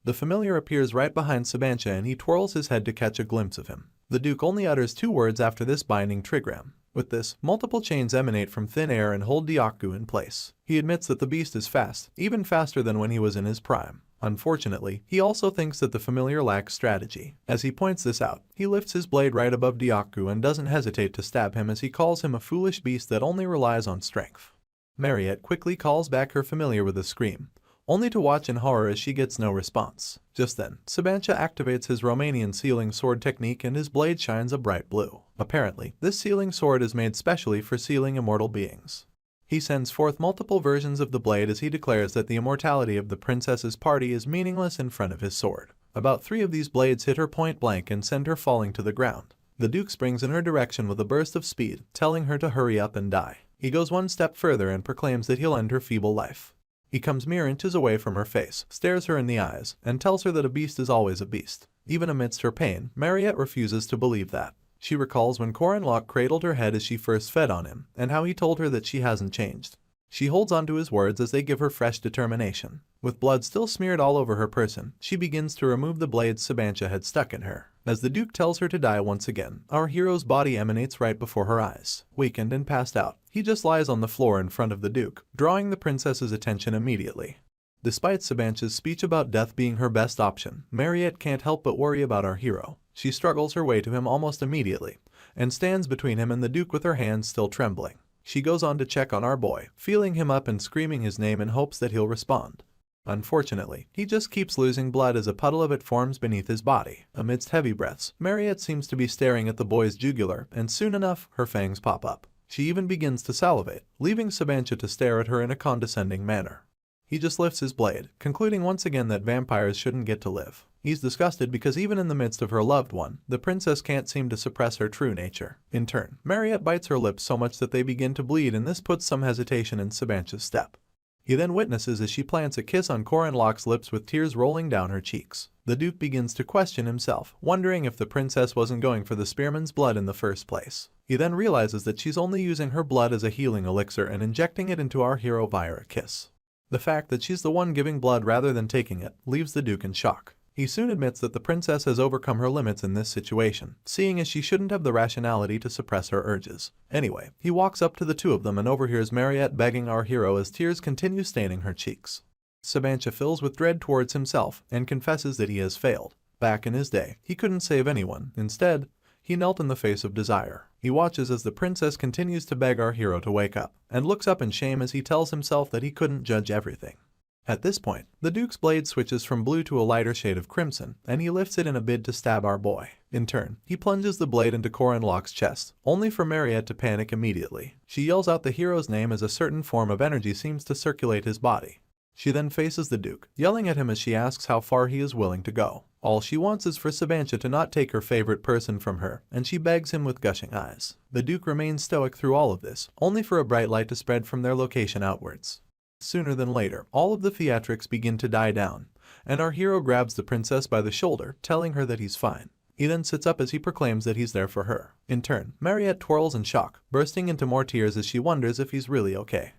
The familiar appears right behind Sabancha and he twirls his head to catch a glimpse of him. The Duke only utters 2 words after this binding trigram. With this, multiple chains emanate from thin air and hold Dyaku in place. He admits that the beast is fast, even faster than when he was in his prime. Unfortunately, he also thinks that the familiar lacks strategy. As he points this out, he lifts his blade right above Dyaku and doesn't hesitate to stab him as he calls him a foolish beast that only relies on strength. Mariette quickly calls back her familiar with a scream, only to watch in horror as she gets no response. Just then, Sabancha activates his Romanian sealing sword technique and his blade shines a bright blue. Apparently, this sealing sword is made specially for sealing immortal beings. He sends forth multiple versions of the blade as he declares that the immortality of the princess's party is meaningless in front of his sword. About 3 of these blades hit her point blank and send her falling to the ground. The Duke springs in her direction with a burst of speed, telling her to hurry up and die. He goes one step further and proclaims that he'll end her feeble life. He comes mere inches away from her face, stares her in the eyes, and tells her that a beast is always a beast. Even amidst her pain, Mariette refuses to believe that. She recalls when Corinlock cradled her head as she first fed on him, and how he told her that she hasn't changed. She holds on to his words as they give her fresh determination. With blood still smeared all over her person, she begins to remove the blades Sabancha had stuck in her. As the Duke tells her to die once again, our hero's body emanates right before her eyes. Weakened and passed out, he just lies on the floor in front of the Duke, drawing the princess's attention immediately. Despite Sabancha's speech about death being her best option, Mariette can't help but worry about our hero. She struggles her way to him almost immediately, and stands between him and the Duke with her hands still trembling. She goes on to check on our boy, feeling him up and screaming his name in hopes that he'll respond. Unfortunately, he just keeps losing blood as a puddle of it forms beneath his body. Amidst heavy breaths, Mariette seems to be staring at the boy's jugular, and soon enough, her fangs pop up. She even begins to salivate, leaving Sabancha to stare at her in a condescending manner. He just lifts his blade, concluding once again that vampires shouldn't get to live. He's disgusted because even in the midst of her loved one, the princess can't seem to suppress her true nature. In turn, Mariette bites her lips so much that they begin to bleed, and this puts some hesitation in Sabancha's step. He then witnesses as she plants a kiss on Corinlock's lips with tears rolling down her cheeks. The Duke begins to question himself, wondering if the princess wasn't going for the spearman's blood in the first place. He then realizes that she's only using her blood as a healing elixir and injecting it into our hero via a kiss. The fact that she's the one giving blood rather than taking it leaves the Duke in shock. He soon admits that the princess has overcome her limits in this situation, seeing as she shouldn't have the rationality to suppress her urges. Anyway, he walks up to the 2 of them and overhears Mariette begging our hero as tears continue staining her cheeks. Sabancha fills with dread towards himself and confesses that he has failed. Back in his day, he couldn't save anyone. Instead, he knelt in the face of desire. He watches as the princess continues to beg our hero to wake up, and looks up in shame as he tells himself that he couldn't judge everything. At this point, the Duke's blade switches from blue to a lighter shade of crimson, and he lifts it in a bid to stab our boy. In turn, he plunges the blade into Corinlock's chest, only for Mariette to panic immediately. She yells out the hero's name as a certain form of energy seems to circulate his body. She then faces the Duke, yelling at him as she asks how far he is willing to go. All she wants is for Sabancha to not take her favorite person from her, and she begs him with gushing eyes. The Duke remains stoic through all of this, only for a bright light to spread from their location outwards. Sooner than later, all of the theatrics begin to die down, and our hero grabs the princess by the shoulder, telling her that he's fine. He then sits up as he proclaims that he's there for her. In turn, Mariette twirls in shock, bursting into more tears as she wonders if he's really okay.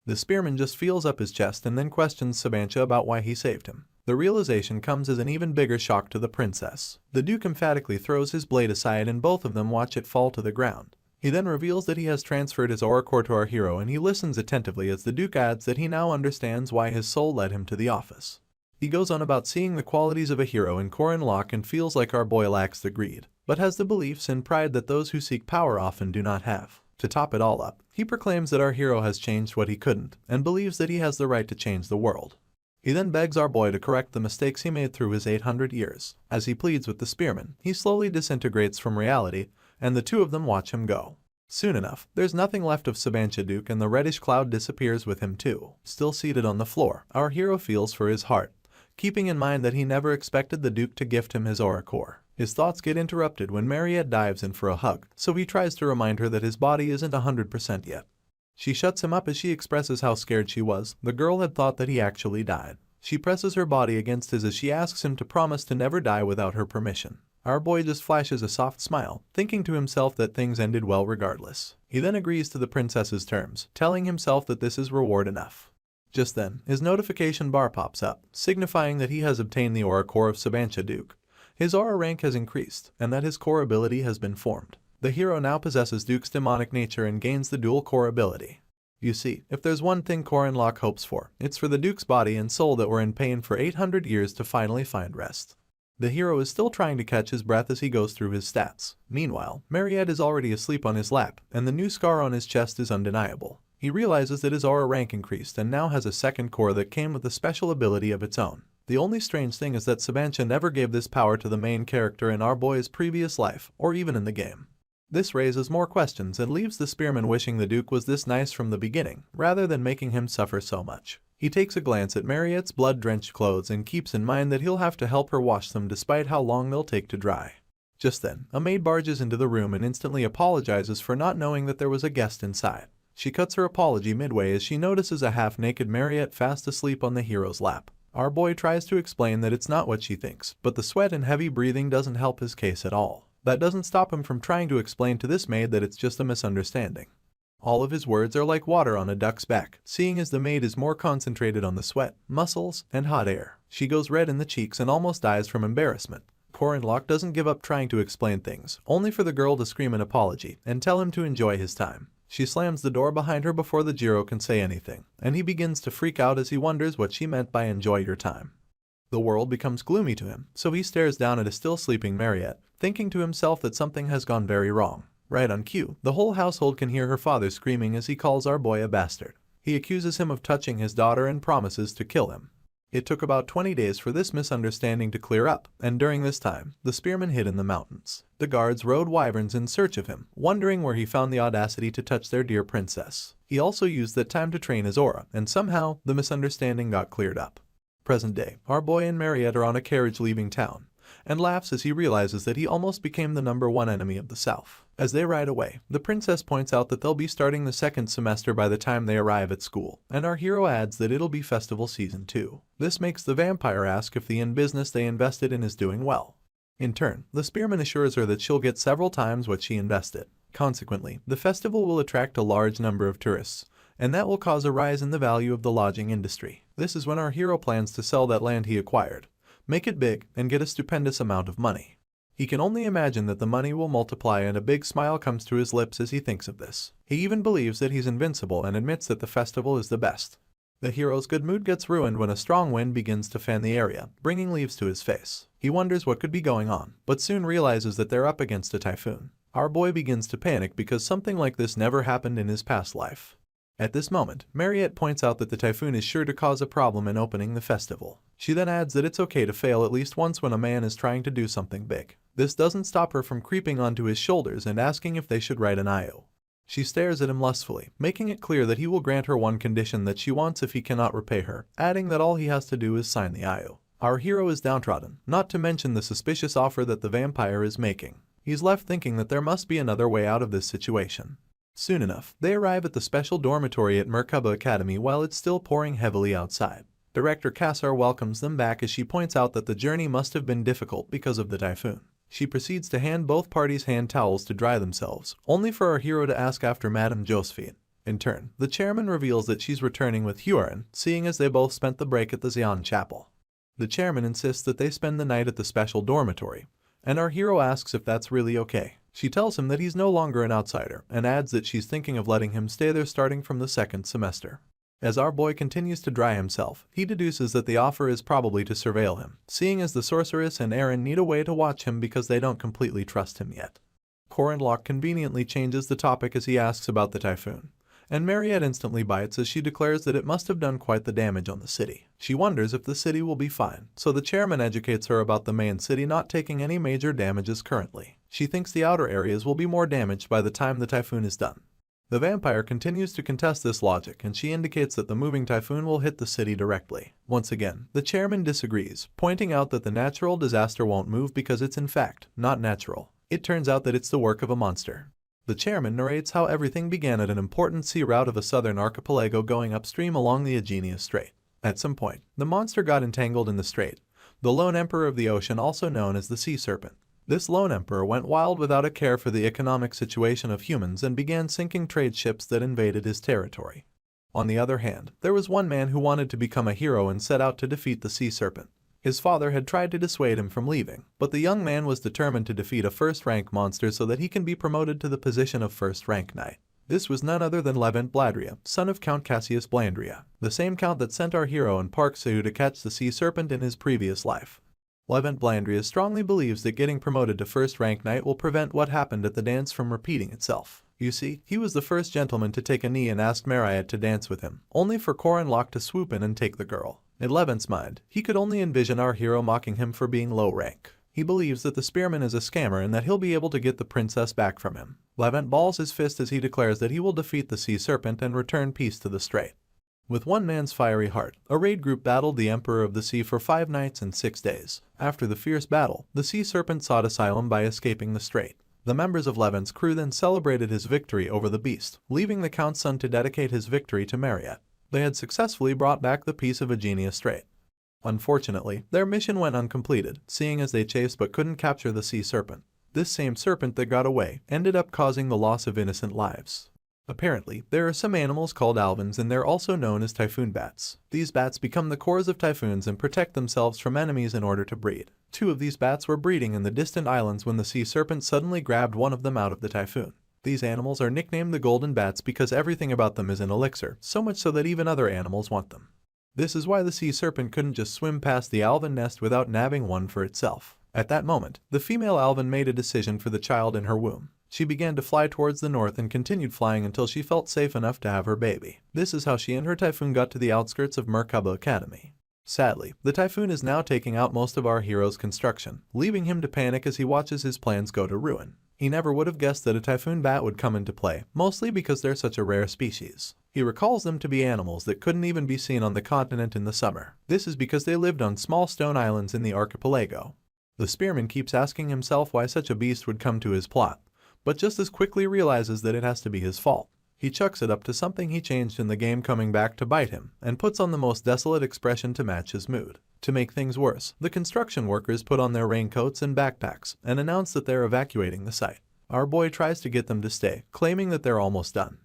The spearman just feels up his chest and then questions Sabancha about why he saved him. The realization comes as an even bigger shock to the princess. The Duke emphatically throws his blade aside and both of them watch it fall to the ground. He then reveals that he has transferred his aura core to our hero, and he listens attentively as the Duke adds that he now understands why his soul led him to the office. He goes on about seeing the qualities of a hero in Corinlock and feels like our boy lacks the greed, but has the beliefs and pride that those who seek power often do not have. To top it all up, he proclaims that our hero has changed what he couldn't, and believes that he has the right to change the world. He then begs our boy to correct the mistakes he made through his 800 years. As he pleads with the spearman, he slowly disintegrates from reality, and the 2 of them watch him go. Soon enough, there's nothing left of Sabancha Duke, and the reddish cloud disappears with him too. Still seated on the floor, our hero feels for his heart, keeping in mind that he never expected the Duke to gift him his aura core. His thoughts get interrupted when Mariette dives in for a hug, so he tries to remind her that his body isn't 100% yet. She shuts him up as she expresses how scared she was. The girl had thought that he actually died. She presses her body against his as she asks him to promise to never die without her permission. Our boy just flashes a soft smile, thinking to himself that things ended well regardless. He then agrees to the princess's terms, telling himself that this is reward enough. Just then, his notification bar pops up, signifying that he has obtained the aura core of Sabancha Duke. His aura rank has increased, and that his core ability has been formed. The hero now possesses Duke's demonic nature and gains the dual core ability. You see, if there's one thing Korin Locke hopes for, it's for the Duke's body and soul that were in pain for 800 years to finally find rest. The hero is still trying to catch his breath as he goes through his stats. Meanwhile, Mariette is already asleep on his lap, and the new scar on his chest is undeniable. He realizes that his aura rank increased and now has a second core that came with a special ability of its own. The only strange thing is that Sabancha never gave this power to the main character in our boy's previous life, or even in the game. This raises more questions and leaves the spearman wishing the Duke was this nice from the beginning, rather than making him suffer so much. He takes a glance at Mariette's blood-drenched clothes and keeps in mind that he'll have to help her wash them despite how long they'll take to dry. Just then, a maid barges into the room and instantly apologizes for not knowing that there was a guest inside. She cuts her apology midway as she notices a half-naked Mariette fast asleep on the hero's lap. Our boy tries to explain that it's not what she thinks, but the sweat and heavy breathing doesn't help his case at all. That doesn't stop him from trying to explain to this maid that it's just a misunderstanding. All of his words are like water on a duck's back, seeing as the maid is more concentrated on the sweat, muscles, and hot air. She goes red in the cheeks and almost dies from embarrassment. Korin Locke doesn't give up trying to explain things, only for the girl to scream an apology and tell him to enjoy his time. She slams the door behind her before the Jiro can say anything, and he begins to freak out as he wonders what she meant by enjoy your time. The world becomes gloomy to him, so he stares down at a still sleeping Mariette, thinking to himself that something has gone very wrong. Right on cue, the whole household can hear her father screaming as he calls our boy a bastard. He accuses him of touching his daughter and promises to kill him. It took about 20 days for this misunderstanding to clear up, and during this time, the spearman hid in the mountains. The guards rode wyverns in search of him, wondering where he found the audacity to touch their dear princess. He also used that time to train his aura, and somehow, the misunderstanding got cleared up. Present day, our boy and Mariette are on a carriage leaving town, and laughs as he realizes that he almost became the #1 enemy of the South. As they ride away, the princess points out that they'll be starting the second semester by the time they arrive at school, and our hero adds that it'll be festival season 2. This makes the vampire ask if the inn business they invested in is doing well. In turn, the spearman assures her that she'll get several times what she invested. Consequently, the festival will attract a large number of tourists, and that will cause a rise in the value of the lodging industry. This is when our hero plans to sell that land he acquired, make it big, and get a stupendous amount of money. He can only imagine that the money will multiply, and a big smile comes to his lips as he thinks of this. He even believes that he's invincible and admits that the festival is the best. The hero's good mood gets ruined when a strong wind begins to fan the area, bringing leaves to his face. He wonders what could be going on, but soon realizes that they're up against a typhoon. Our boy begins to panic because something like this never happened in his past life. At this moment, Mariette points out that the typhoon is sure to cause a problem in opening the festival. She then adds that it's okay to fail at least once when a man is trying to do something big. This doesn't stop her from creeping onto his shoulders and asking if they should write an IO. She stares at him lustfully, making it clear that he will grant her one condition that she wants if he cannot repay her, adding that all he has to do is sign the IO. Our hero is downtrodden, not to mention the suspicious offer that the vampire is making. He's left thinking that there must be another way out of this situation. Soon enough, they arrive at the special dormitory at Merkaba Academy while it's still pouring heavily outside. Director Kassar welcomes them back as she points out that the journey must have been difficult because of the typhoon. She proceeds to hand both parties hand towels to dry themselves, only for our hero to ask after Madame Josephine. In turn, the chairman reveals that she's returning with Huron, seeing as they both spent the break at the Xian Chapel. The chairman insists that they spend the night at the special dormitory, and our hero asks if that's really okay. She tells him that he's no longer an outsider, and adds that she's thinking of letting him stay there starting from the second semester. As our boy continues to dry himself, he deduces that the offer is probably to surveil him, seeing as the sorceress and Aaron need a way to watch him because they don't completely trust him yet. Korin Locke conveniently changes the topic as he asks about the typhoon, and Mariette instantly bites as she declares that it must have done quite the damage on the city. She wonders if the city will be fine, so the chairman educates her about the main city not taking any major damages currently. She thinks the outer areas will be more damaged by the time the typhoon is done. The vampire continues to contest this logic, and she indicates that the moving typhoon will hit the city directly. Once again, the chairman disagrees, pointing out that the natural disaster won't move because it's in fact not natural. It turns out that it's the work of a monster. The chairman narrates how everything began at an important sea route of a southern archipelago going upstream along the Aegean Strait. At some point, the monster got entangled in the strait, the lone emperor of the ocean, also known as the sea serpent. This lone emperor went wild without a care for the economic situation of humans and began sinking trade ships that invaded his territory. On the other hand, there was one man who wanted to become a hero and set out to defeat the sea serpent. His father had tried to dissuade him from leaving, but the young man was determined to defeat a first-rank monster so that he can be promoted to the position of first-rank knight. This was none other than Levent Bladria, son of Count Cassius Blandria, the same count that sent our hero and Park Sahu to catch the sea serpent in his previous life. Levent Blandria strongly believes that getting promoted to first-rank knight will prevent what happened at the dance from repeating itself. You see, he was the first gentleman to take a knee and asked Mariette to dance with him, only for Corin Locke to swoop in and take the girl. In Levent's mind, he could only envision our hero mocking him for being low rank. He believes that the spearman is a scammer and that he'll be able to get the princess back from him. Levent balls his fist as he declares that he will defeat the sea serpent and return peace to the strait. With one man's fiery heart, a raid group battled the Emperor of the Sea for 5 nights and 6 days. After the fierce battle, the sea serpent sought asylum by escaping the strait. The members of Levent's crew then celebrated his victory over the beast, leaving the Count's son to dedicate his victory to Mariette. They had successfully brought back the peace of Aegean Strait. Unfortunately, their mission went uncompleted, seeing as they chased but couldn't capture the sea serpent. This same serpent that got away ended up causing the loss of innocent lives. Apparently, there are some animals called alvins and they're also known as typhoon bats. These bats become the cores of typhoons and protect themselves from enemies in order to breed. 2 of these bats were breeding in the distant islands when the sea serpent suddenly grabbed one of them out of the typhoon. These animals are nicknamed the golden bats because everything about them is an elixir, so much so that even other animals want them. This is why the sea serpent couldn't just swim past the alvin nest without nabbing one for itself. At that moment, the female alvin made a decision for the child in her womb. She began to fly towards the north and continued flying until she felt safe enough to have her baby. This is how she and her typhoon got to the outskirts of Merkaba Academy. Sadly, the typhoon is now taking out most of our hero's construction, leaving him to panic as he watches his plans go to ruin. He never would have guessed that a typhoon bat would come into play, mostly because they're such a rare species. He recalls them to be animals that couldn't even be seen on the continent in the summer. This is because they lived on small stone islands in the archipelago. The spearman keeps asking himself why such a beast would come to his plot, but just as quickly realizes that it has to be his fault. He chucks it up to something he changed in the game coming back to bite him, and puts on the most desolate expression to match his mood. To make things worse, the construction workers put on their raincoats and backpacks and announce that they're evacuating the site. Our boy tries to get them to stay, claiming that they're almost done.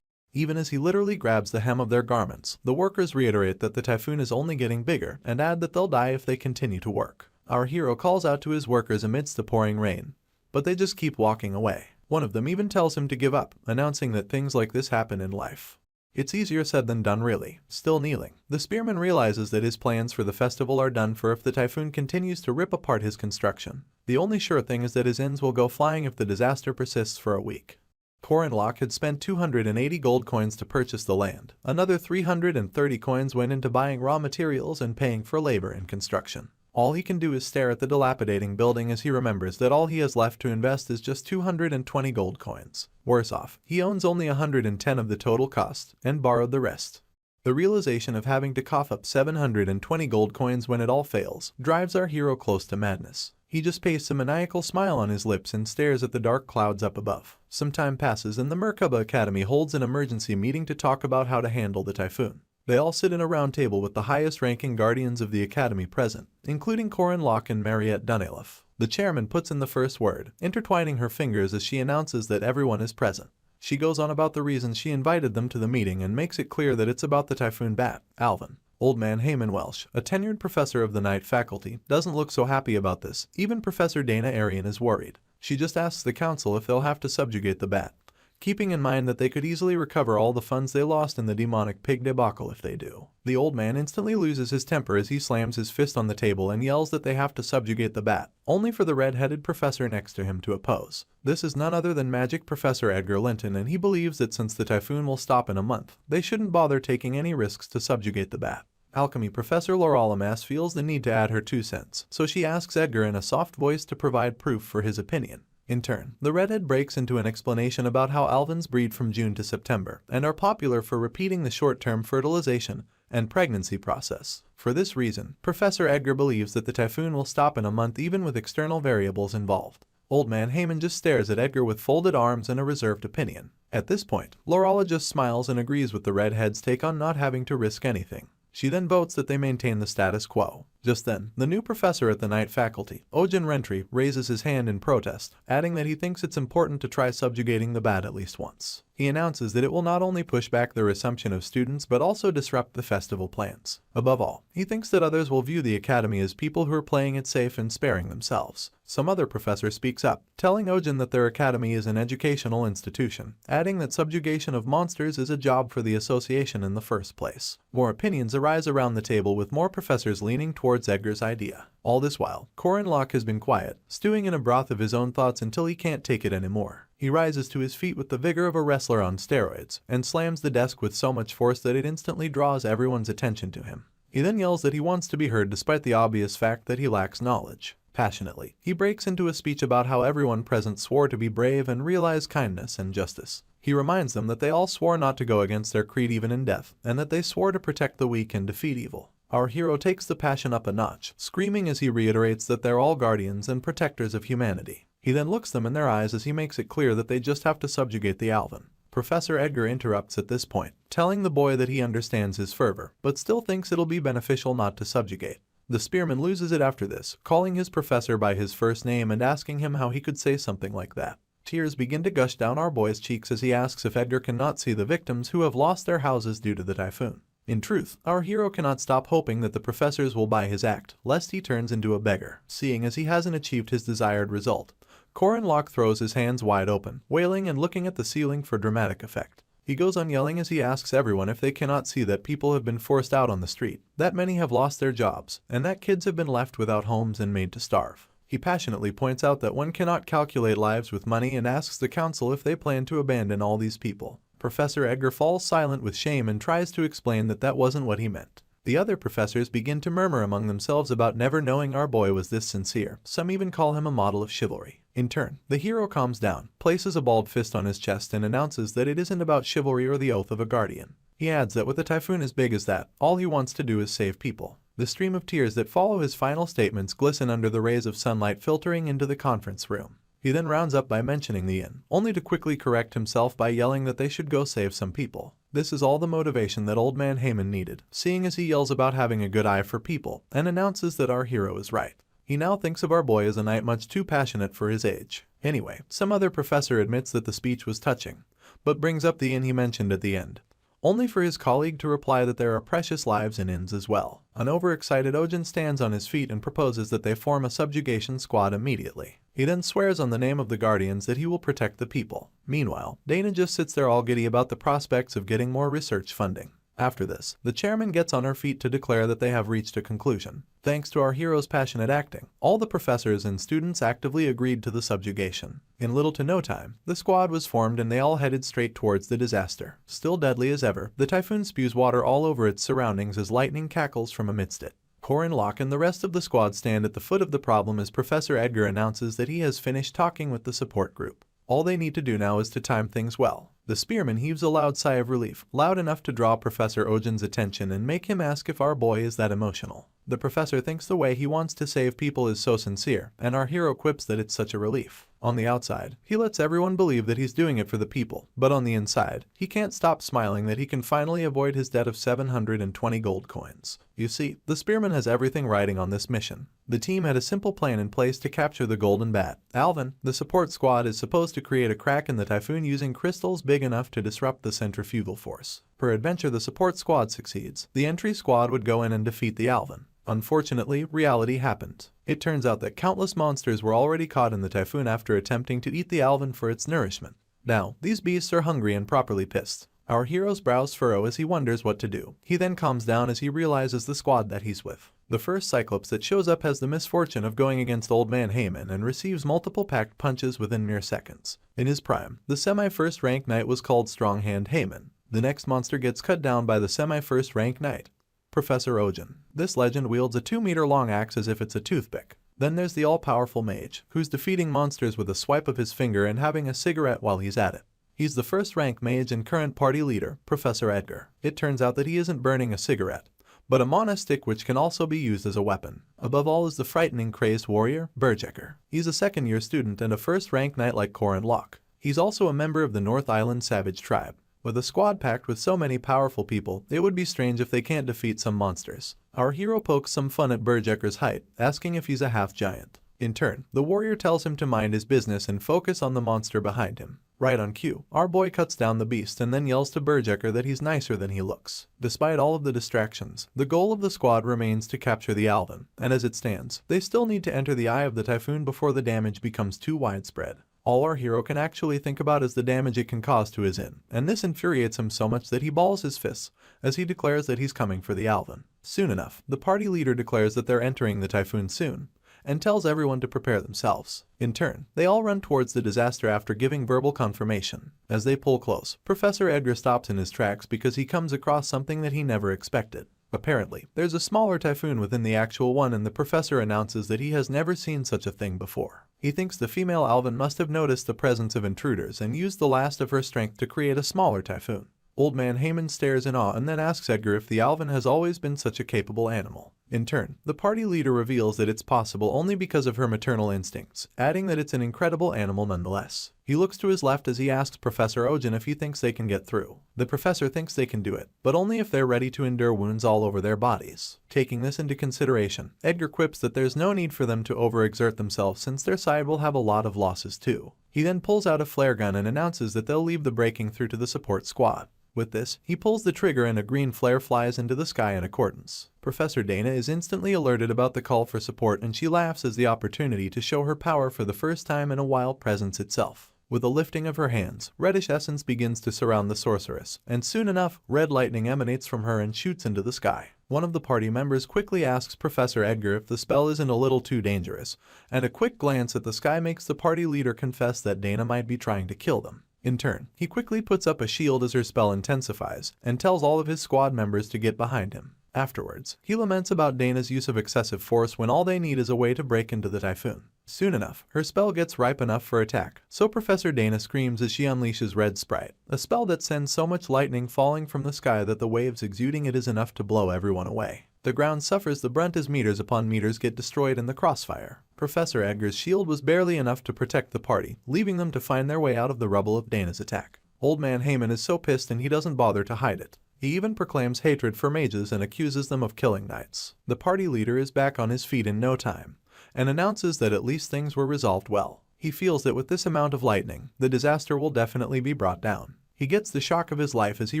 Even as he literally grabs the hem of their garments, the workers reiterate that the typhoon is only getting bigger and add that they'll die if they continue to work. Our hero calls out to his workers amidst the pouring rain, but they just keep walking away. One of them even tells him to give up, announcing that things like this happen in life. It's easier said than done really. Still kneeling, the spearman realizes that his plans for the festival are done for if the typhoon continues to rip apart his construction. The only sure thing is that his ends will go flying if the disaster persists for a week. Corin Locke had spent 280 gold coins to purchase the land. Another 330 coins went into buying raw materials and paying for labor and construction. All he can do is stare at the dilapidating building as he remembers that all he has left to invest is just 220 gold coins. Worse off, he owns only 110 of the total cost, and borrowed the rest. The realization of having to cough up 720 gold coins when it all fails drives our hero close to madness. He just pastes a maniacal smile on his lips and stares at the dark clouds up above. Some time passes and the Merkaba Academy holds an emergency meeting to talk about how to handle the typhoon. They all sit in a round table with the highest-ranking guardians of the academy present, including Corin Locke and Mariette Dunelif. The chairman puts in the first word, intertwining her fingers as she announces that everyone is present. She goes on about the reasons she invited them to the meeting and makes it clear that it's about the typhoon bat, Alvin. Old man Heyman Welsh, a tenured professor of the night faculty, doesn't look so happy about this. Even Professor Dana Arian is worried. She just asks the council if they'll have to subjugate the bat, keeping in mind that they could easily recover all the funds they lost in the demonic pig debacle if they do. The old man instantly loses his temper as he slams his fist on the table and yells that they have to subjugate the bat, only for the red-headed professor next to him to oppose. This is none other than Magic Professor Edgar Linton, and he believes that since the typhoon will stop in a month, they shouldn't bother taking any risks to subjugate the bat. Alchemy Professor Lauralamas feels the need to add her 2 cents, so she asks Edgar in a soft voice to provide proof for his opinion. In turn, the redhead breaks into an explanation about how alvins breed from June to September and are popular for repeating the short-term fertilization and pregnancy process. For this reason, Professor Edgar believes that the typhoon will stop in a month even with external variables involved. Old Man Heyman just stares at Edgar with folded arms and a reserved opinion. At this point, Lorala just smiles and agrees with the redhead's take on not having to risk anything. She then votes that they maintain the status quo. Just then, the new professor at the night faculty, Ojin Rentry, raises his hand in protest, adding that he thinks it's important to try subjugating the bat at least once. He announces that it will not only push back the resumption of students but also disrupt the festival plans. Above all, he thinks that others will view the academy as people who are playing it safe and sparing themselves. Some other professor speaks up, telling Ojin that their academy is an educational institution, adding that subjugation of monsters is a job for the association in the first place. More opinions arise around the table with more professors leaning towards Edgar's idea. All this while, Corin Locke has been quiet, stewing in a broth of his own thoughts until he can't take it anymore. He rises to his feet with the vigor of a wrestler on steroids, and slams the desk with so much force that it instantly draws everyone's attention to him. He then yells that he wants to be heard despite the obvious fact that he lacks knowledge. Passionately, he breaks into a speech about how everyone present swore to be brave and realize kindness and justice. He reminds them that they all swore not to go against their creed even in death, and that they swore to protect the weak and defeat evil. Our hero takes the passion up a notch, screaming as he reiterates that they're all guardians and protectors of humanity. He then looks them in their eyes as he makes it clear that they just have to subjugate the Alvin. Professor Edgar interrupts at this point, telling the boy that he understands his fervor, but still thinks it'll be beneficial not to subjugate. The spearman loses it after this, calling his professor by his first name and asking him how he could say something like that. Tears begin to gush down our boy's cheeks as he asks if Edgar cannot see the victims who have lost their houses due to the typhoon. In truth, our hero cannot stop hoping that the professors will buy his act, lest he turns into a beggar, seeing as he hasn't achieved his desired result. Corin Locke throws his hands wide open, wailing and looking at the ceiling for dramatic effect. He goes on yelling as he asks everyone if they cannot see that people have been forced out on the street, that many have lost their jobs, and that kids have been left without homes and made to starve. He passionately points out that one cannot calculate lives with money and asks the council if they plan to abandon all these people. Professor Edgar falls silent with shame and tries to explain that that wasn't what he meant. The other professors begin to murmur among themselves about never knowing our boy was this sincere. Some even call him a model of chivalry. In turn, the hero calms down, places a balled fist on his chest and announces that it isn't about chivalry or the oath of a guardian. He adds that with a typhoon as big as that, all he wants to do is save people. The stream of tears that follow his final statements glisten under the rays of sunlight filtering into the conference room. He then rounds up by mentioning the inn, only to quickly correct himself by yelling that they should go save some people. This is all the motivation that Old Man Heyman needed, seeing as he yells about having a good eye for people, and announces that our hero is right. He now thinks of our boy as a knight much too passionate for his age. Anyway, some other professor admits that the speech was touching, but brings up the inn he mentioned at the end, only for his colleague to reply that there are precious lives in inns as well. An overexcited Ojin stands on his feet and proposes that they form a subjugation squad immediately. He then swears on the name of the Guardians that he will protect the people. Meanwhile, Dana just sits there all giddy about the prospects of getting more research funding. After this, the chairman gets on her feet to declare that they have reached a conclusion. Thanks to our hero's passionate acting, all the professors and students actively agreed to the subjugation. In little to no time, the squad was formed and they all headed straight towards the disaster. Still deadly as ever, the typhoon spews water all over its surroundings as lightning cackles from amidst it. Corin Locke and the rest of the squad stand at the foot of the problem as Professor Edgar announces that he has finished talking with the support group. All they need to do now is to time things well. The spearman heaves a loud sigh of relief, loud enough to draw Professor Ojin's attention and make him ask if our boy is that emotional. The professor thinks the way he wants to save people is so sincere, and our hero quips that it's such a relief. On the outside, he lets everyone believe that he's doing it for the people, but on the inside, he can't stop smiling that he can finally avoid his debt of 720 gold coins. You see, the spearman has everything riding on this mission. The team had a simple plan in place to capture the golden bat. Alvin, the support squad, is supposed to create a crack in the typhoon using crystals big enough to disrupt the centrifugal force. Peradventure the support squad succeeds. The entry squad would go in and defeat the Alvin. Unfortunately, reality happened. It turns out that countless monsters were already caught in the typhoon after attempting to eat the Alvin for its nourishment. Now, these beasts are hungry and properly pissed. Our hero's brows furrow as he wonders what to do. He then calms down as he realizes the squad that he's with. The first Cyclops that shows up has the misfortune of going against Old Man Heyman and receives multiple packed punches within mere seconds. In his prime, the semi-first rank knight was called Stronghand Heyman. The next monster gets cut down by the semi-first rank knight, Professor Ojin. This legend wields a 2-meter-long axe as if it's a toothpick. Then there's the all-powerful mage, who's defeating monsters with a swipe of his finger and having a cigarette while he's at it. He's the first rank mage and current party leader, Professor Edgar. It turns out that he isn't burning a cigarette, but a mana stick which can also be used as a weapon. Above all is the frightening crazed warrior, Berserker. He's a second-year student and a first-rank knight like Corin Locke. He's also a member of the North Island Savage tribe. With a squad packed with so many powerful people, it would be strange if they can't defeat some monsters. Our hero pokes some fun at Berserker's height, asking if he's a half-giant. In turn, the warrior tells him to mind his business and focus on the monster behind him. Right on cue, our boy cuts down the beast and then yells to Berserker that he's nicer than he looks. Despite all of the distractions, the goal of the squad remains to capture the Alvin, and as it stands, they still need to enter the eye of the typhoon before the damage becomes too widespread. All our hero can actually think about is the damage it can cause to his inn, and this infuriates him so much that he balls his fists as he declares that he's coming for the Alvin. Soon enough, the party leader declares that they're entering the typhoon soon, and tells everyone to prepare themselves. In turn, they all run towards the disaster after giving verbal confirmation. As they pull close, Professor Edgar stops in his tracks because he comes across something that he never expected. Apparently, there's a smaller typhoon within the actual one, and the professor announces that he has never seen such a thing before. He thinks the female Alvin must have noticed the presence of intruders and used the last of her strength to create a smaller typhoon. Old Man Heyman stares in awe and then asks Edgar if the Alvin has always been such a capable animal. In turn, the party leader reveals that it's possible only because of her maternal instincts, adding that it's an incredible animal nonetheless. He looks to his left as he asks Professor Ojin if he thinks they can get through. The professor thinks they can do it, but only if they're ready to endure wounds all over their bodies. Taking this into consideration, Edgar quips that there's no need for them to overexert themselves since their side will have a lot of losses too. He then pulls out a flare gun and announces that they'll leave the breaking through to the support squad. With this, he pulls the trigger and a green flare flies into the sky in accordance. Professor Dana is instantly alerted about the call for support and she laughs as the opportunity to show her power for the first time in a while presents itself. With a lifting of her hands, reddish essence begins to surround the sorceress, and soon enough, red lightning emanates from her and shoots into the sky. One of the party members quickly asks Professor Edgar if the spell isn't a little too dangerous, and a quick glance at the sky makes the party leader confess that Dana might be trying to kill them. In turn, he quickly puts up a shield as her spell intensifies, and tells all of his squad members to get behind him. Afterwards, he laments about Dana's use of excessive force when all they need is a way to break into the typhoon. Soon enough, her spell gets ripe enough for attack, so Professor Dana screams as she unleashes Red Sprite, a spell that sends so much lightning falling from the sky that the waves exuding it is enough to blow everyone away. The ground suffers the brunt as meters upon meters get destroyed in the crossfire. Professor Edgar's shield was barely enough to protect the party, leaving them to find their way out of the rubble of Dana's attack. Old Man Heyman is so pissed and he doesn't bother to hide it. He even proclaims hatred for mages and accuses them of killing knights. The party leader is back on his feet in no time, and announces that at least things were resolved well. He feels that with this amount of lightning, the disaster will definitely be brought down. He gets the shock of his life as he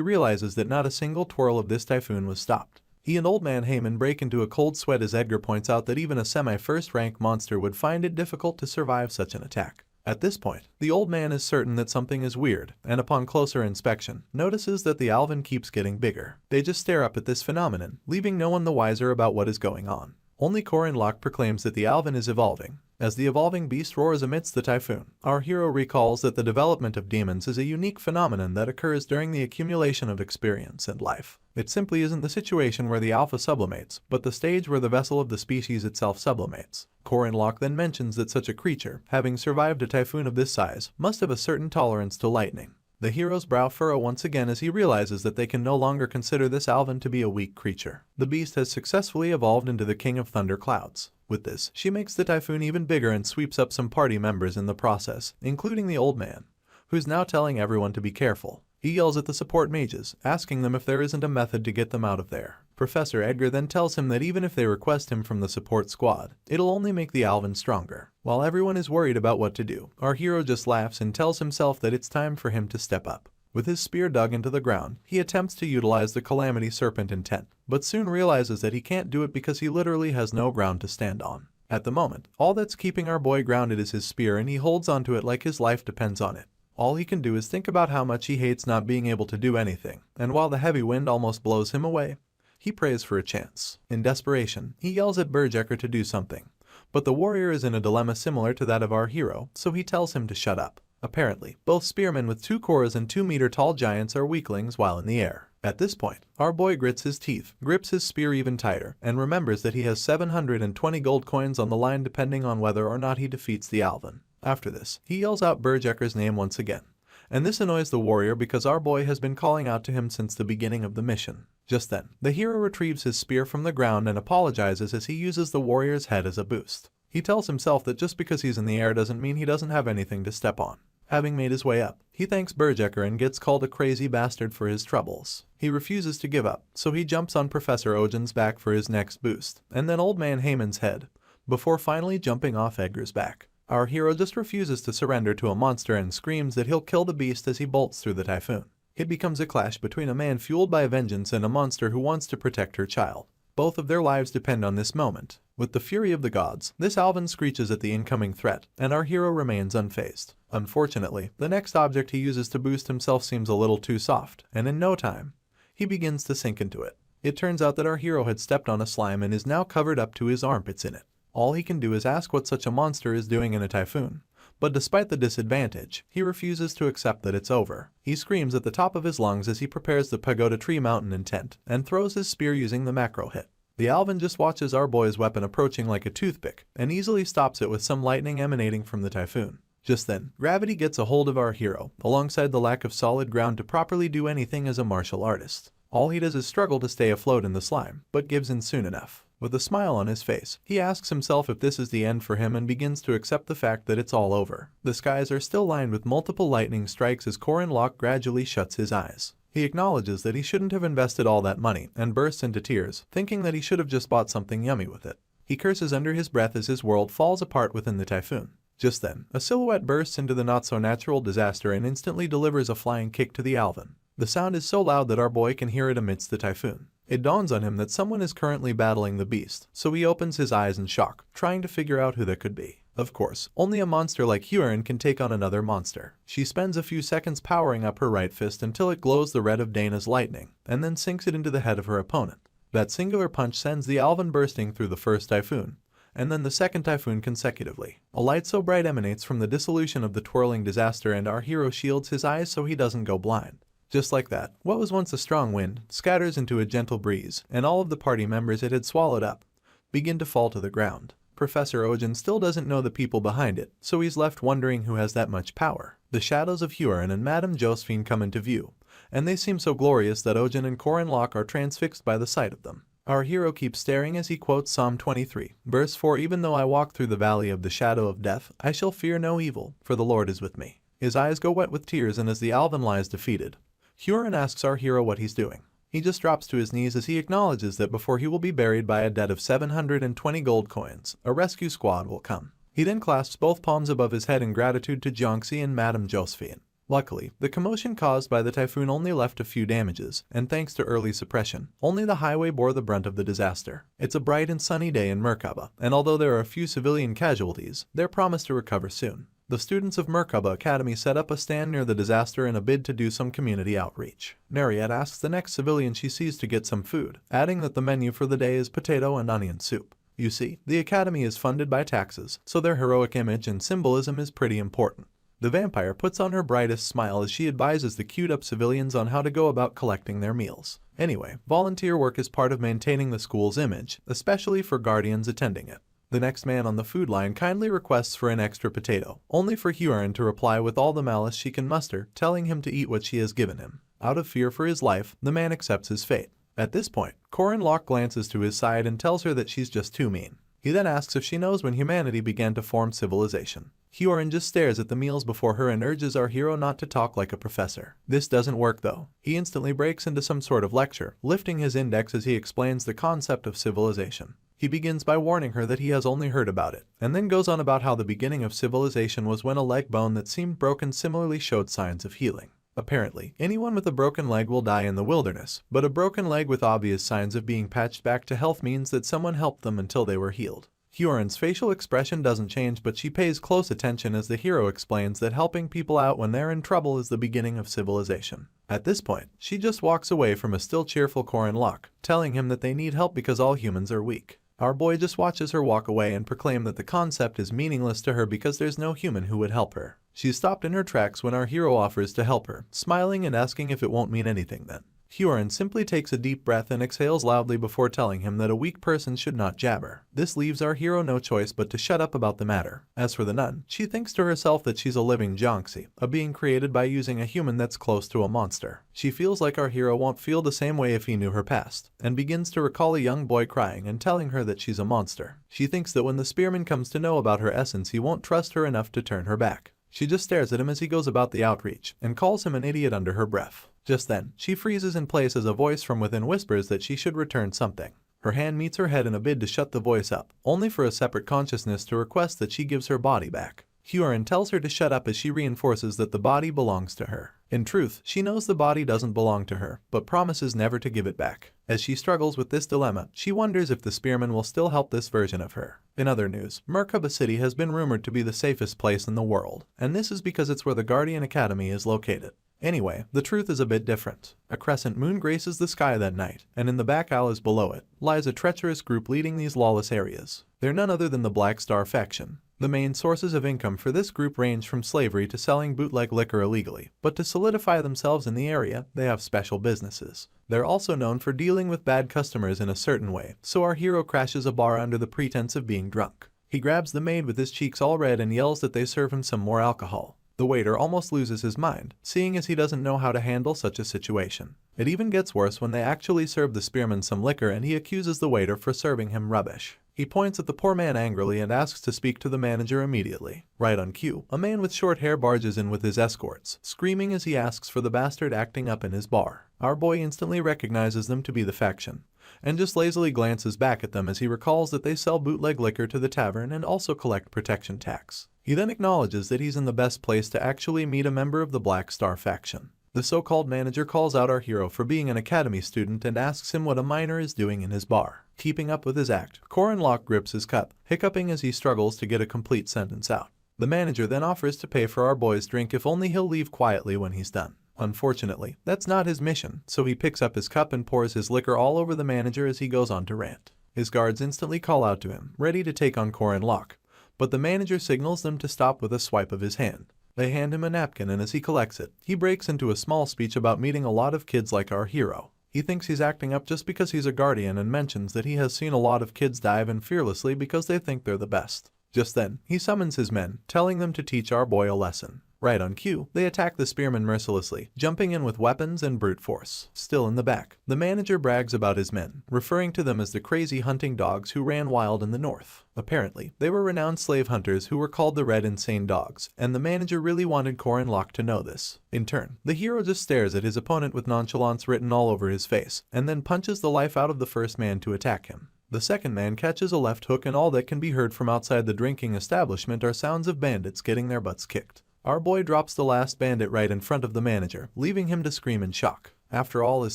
realizes that not a single twirl of this typhoon was stopped. He and Old Man Heyman break into a cold sweat as Edgar points out that even a semi-first-rank monster would find it difficult to survive such an attack. At this point, the old man is certain that something is weird, and upon closer inspection, notices that the Alvin keeps getting bigger. They just stare up at this phenomenon, leaving no one the wiser about what is going on. Only Corin Locke proclaims that the Alvin is evolving. As the evolving beast roars amidst the typhoon, our hero recalls that the development of demons is a unique phenomenon that occurs during the accumulation of experience and life. It simply isn't the situation where the alpha sublimates, but the stage where the vessel of the species itself sublimates. Corin Locke then mentions that such a creature, having survived a typhoon of this size, must have a certain tolerance to lightning. The hero's brow furrow once again as he realizes that they can no longer consider this Alvin to be a weak creature. The beast has successfully evolved into the King of Thunder Clouds. With this, she makes the typhoon even bigger and sweeps up some party members in the process, including the old man, who's now telling everyone to be careful. He yells at the support mages, asking them if there isn't a method to get them out of there. Professor Edgar then tells him that even if they request him from the support squad, it'll only make the Alvin stronger. While everyone is worried about what to do, our hero just laughs and tells himself that it's time for him to step up. With his spear dug into the ground, he attempts to utilize the Calamity Serpent intent, but soon realizes that he can't do it because he literally has no ground to stand on. At the moment, all that's keeping our boy grounded is his spear, and he holds onto it like his life depends on it. All he can do is think about how much he hates not being able to do anything, and while the heavy wind almost blows him away, he prays for a chance. In desperation, he yells at Berserker to do something, but the warrior is in a dilemma similar to that of our hero, so he tells him to shut up. Apparently, both spearmen with 2 cores and 2-meter-tall giants are weaklings while in the air. At this point, our boy grits his teeth, grips his spear even tighter, and remembers that he has 720 gold coins on the line depending on whether or not he defeats the Alvin. After this, he yells out Berserker's name once again, and this annoys the warrior because our boy has been calling out to him since the beginning of the mission. Just then, the hero retrieves his spear from the ground and apologizes as he uses the warrior's head as a boost. He tells himself that just because he's in the air doesn't mean he doesn't have anything to step on. Having made his way up, he thanks Berjecker and gets called a crazy bastard for his troubles. He refuses to give up, so he jumps on Professor Ojan's back for his next boost, and then Old Man Heyman's head, before finally jumping off Edgar's back. Our hero just refuses to surrender to a monster and screams that he'll kill the beast as he bolts through the typhoon. It becomes a clash between a man fueled by vengeance and a monster who wants to protect her child. Both of their lives depend on this moment. With the fury of the gods, this Alvin screeches at the incoming threat, and our hero remains unfazed. Unfortunately, the next object he uses to boost himself seems a little too soft, and in no time, he begins to sink into it. It turns out that our hero had stepped on a slime and is now covered up to his armpits in it. All he can do is ask what such a monster is doing in a typhoon. But despite the disadvantage, he refuses to accept that it's over. He screams at the top of his lungs as he prepares the Pagoda Tree Mountain intent and throws his spear using the macro hit. The Alvin just watches our boy's weapon approaching like a toothpick and easily stops it with some lightning emanating from the typhoon. Just then, gravity gets a hold of our hero, alongside the lack of solid ground to properly do anything as a martial artist. All he does is struggle to stay afloat in the slime, but gives in soon enough. With a smile on his face, he asks himself if this is the end for him and begins to accept the fact that it's all over. The skies are still lined with multiple lightning strikes as Corin Locke gradually shuts his eyes. He acknowledges that he shouldn't have invested all that money and bursts into tears, thinking that he should have just bought something yummy with it. He curses under his breath as his world falls apart within the typhoon. Just then, a silhouette bursts into the not-so-natural disaster and instantly delivers a flying kick to the Alvin. The sound is so loud that our boy can hear it amidst the typhoon. It dawns on him that someone is currently battling the beast, so he opens his eyes in shock, trying to figure out who that could be. Of course, only a monster like Huron can take on another monster. She spends a few seconds powering up her right fist until it glows the red of Dana's lightning, and then sinks it into the head of her opponent. That singular punch sends the Alvin bursting through the first typhoon, and then the second typhoon consecutively. A light so bright emanates from the dissolution of the twirling disaster, and our hero shields his eyes so he doesn't go blind. Just like that, what was once a strong wind scatters into a gentle breeze, and all of the party members it had swallowed up begin to fall to the ground. Professor Ojan still doesn't know the people behind it, so he's left wondering who has that much power. The shadows of Huron and Madame Josephine come into view, and they seem so glorious that Ojan and Corin Locke are transfixed by the sight of them. Our hero keeps staring as he quotes Psalm 23, verse 4, "Even though I walk through the valley of the shadow of death, I shall fear no evil, for the Lord is with me." His eyes go wet with tears, and as the Alvin lies defeated, Huron asks our hero what he's doing. He just drops to his knees as he acknowledges that before he will be buried by a debt of 720 gold coins, a rescue squad will come. He then clasps both palms above his head in gratitude to Jiangxi and Madame Josephine. Luckily, the commotion caused by the typhoon only left a few damages, and thanks to early suppression, only the highway bore the brunt of the disaster. It's a bright and sunny day in Merkaba, and although there are a few civilian casualties, they're promised to recover soon. The students of Merkaba Academy set up a stand near the disaster in a bid to do some community outreach. Mariette asks the next civilian she sees to get some food, adding that the menu for the day is potato and onion soup. You see, the academy is funded by taxes, so their heroic image and symbolism is pretty important. The vampire puts on her brightest smile as she advises the queued-up civilians on how to go about collecting their meals. Anyway, volunteer work is part of maintaining the school's image, especially for guardians attending it. The next man on the food line kindly requests for an extra potato, only for Huron to reply with all the malice she can muster, telling him to eat what she has given him. Out of fear for his life, the man accepts his fate. At this point, Corin Locke glances to his side and tells her that she's just too mean. He then asks if she knows when humanity began to form civilization. Huron just stares at the meals before her and urges our hero not to talk like a professor. This doesn't work though. He instantly breaks into some sort of lecture, lifting his index as he explains the concept of civilization. He begins by warning her that he has only heard about it, and then goes on about how the beginning of civilization was when a leg bone that seemed broken similarly showed signs of healing. Apparently, anyone with a broken leg will die in the wilderness, but a broken leg with obvious signs of being patched back to health means that someone helped them until they were healed. Huron's facial expression doesn't change, but she pays close attention as the hero explains that helping people out when they're in trouble is the beginning of civilization. At this point, she just walks away from a still cheerful Corin Locke, telling him that they need help because all humans are weak. Our boy just watches her walk away and proclaim that the concept is meaningless to her because there's no human who would help her. She's stopped in her tracks when our hero offers to help her, smiling and asking if it won't mean anything then. Hyorin simply takes a deep breath and exhales loudly before telling him that a weak person should not jabber. This leaves our hero no choice but to shut up about the matter. As for the nun, she thinks to herself that she's a living Jonxi, a being created by using a human that's close to a monster. She feels like our hero won't feel the same way if he knew her past, and begins to recall a young boy crying and telling her that she's a monster. She thinks that when the spearman comes to know about her essence, he won't trust her enough to turn her back. She just stares at him as he goes about the outreach, and calls him an idiot under her breath. Just then, she freezes in place as a voice from within whispers that she should return something. Her hand meets her head in a bid to shut the voice up, only for a separate consciousness to request that she gives her body back. Hyorin tells her to shut up as she reinforces that the body belongs to her. In truth, she knows the body doesn't belong to her, but promises never to give it back. As she struggles with this dilemma, she wonders if the spearman will still help this version of her. In other news, Merkaba City has been rumored to be the safest place in the world, and this is because it's where the Guardian Academy is located. Anyway, the truth is a bit different. A crescent moon graces the sky that night, and in the back alleys below it lies a treacherous group leading these lawless areas. They're none other than the Black Star faction. The main sources of income for this group range from slavery to selling bootleg liquor illegally, but to solidify themselves in the area, they have special businesses. They're also known for dealing with bad customers in a certain way, so our hero crashes a bar under the pretense of being drunk. He grabs the maid with his cheeks all red and yells that they serve him some more alcohol. The waiter almost loses his mind, seeing as he doesn't know how to handle such a situation. It even gets worse when they actually serve the spearman some liquor and he accuses the waiter for serving him rubbish. He points at the poor man angrily and asks to speak to the manager immediately. Right on cue, a man with short hair barges in with his escorts, screaming as he asks for the bastard acting up in his bar. Our boy instantly recognizes them to be the faction, and just lazily glances back at them as he recalls that they sell bootleg liquor to the tavern and also collect protection tax. He then acknowledges that he's in the best place to actually meet a member of the Black Star faction. The so-called manager calls out our hero for being an academy student and asks him what a minor is doing in his bar. Keeping up with his act, Locke grips his cup, hiccuping as he struggles to get a complete sentence out. The manager then offers to pay for our boy's drink if only he'll leave quietly when he's done. Unfortunately, that's not his mission, so he picks up his cup and pours his liquor all over the manager as he goes on to rant. His guards instantly call out to him, ready to take on Locke, but the manager signals them to stop with a swipe of his hand. They hand him a napkin and as he collects it, he breaks into a small speech about meeting a lot of kids like our hero. He thinks he's acting up just because he's a guardian and mentions that he has seen a lot of kids dive in fearlessly because they think they're the best. Just then, he summons his men, telling them to teach our boy a lesson. Right on cue, they attack the spearman mercilessly, jumping in with weapons and brute force. Still in the back, the manager brags about his men, referring to them as the crazy hunting dogs who ran wild in the north. Apparently, they were renowned slave hunters who were called the Red Insane Dogs, and the manager really wanted Locke to know this. In turn, the hero just stares at his opponent with nonchalance written all over his face, and then punches the life out of the first man to attack him. The second man catches a left hook and all that can be heard from outside the drinking establishment are sounds of bandits getting their butts kicked. Our boy drops the last bandit right in front of the manager, leaving him to scream in shock. After all is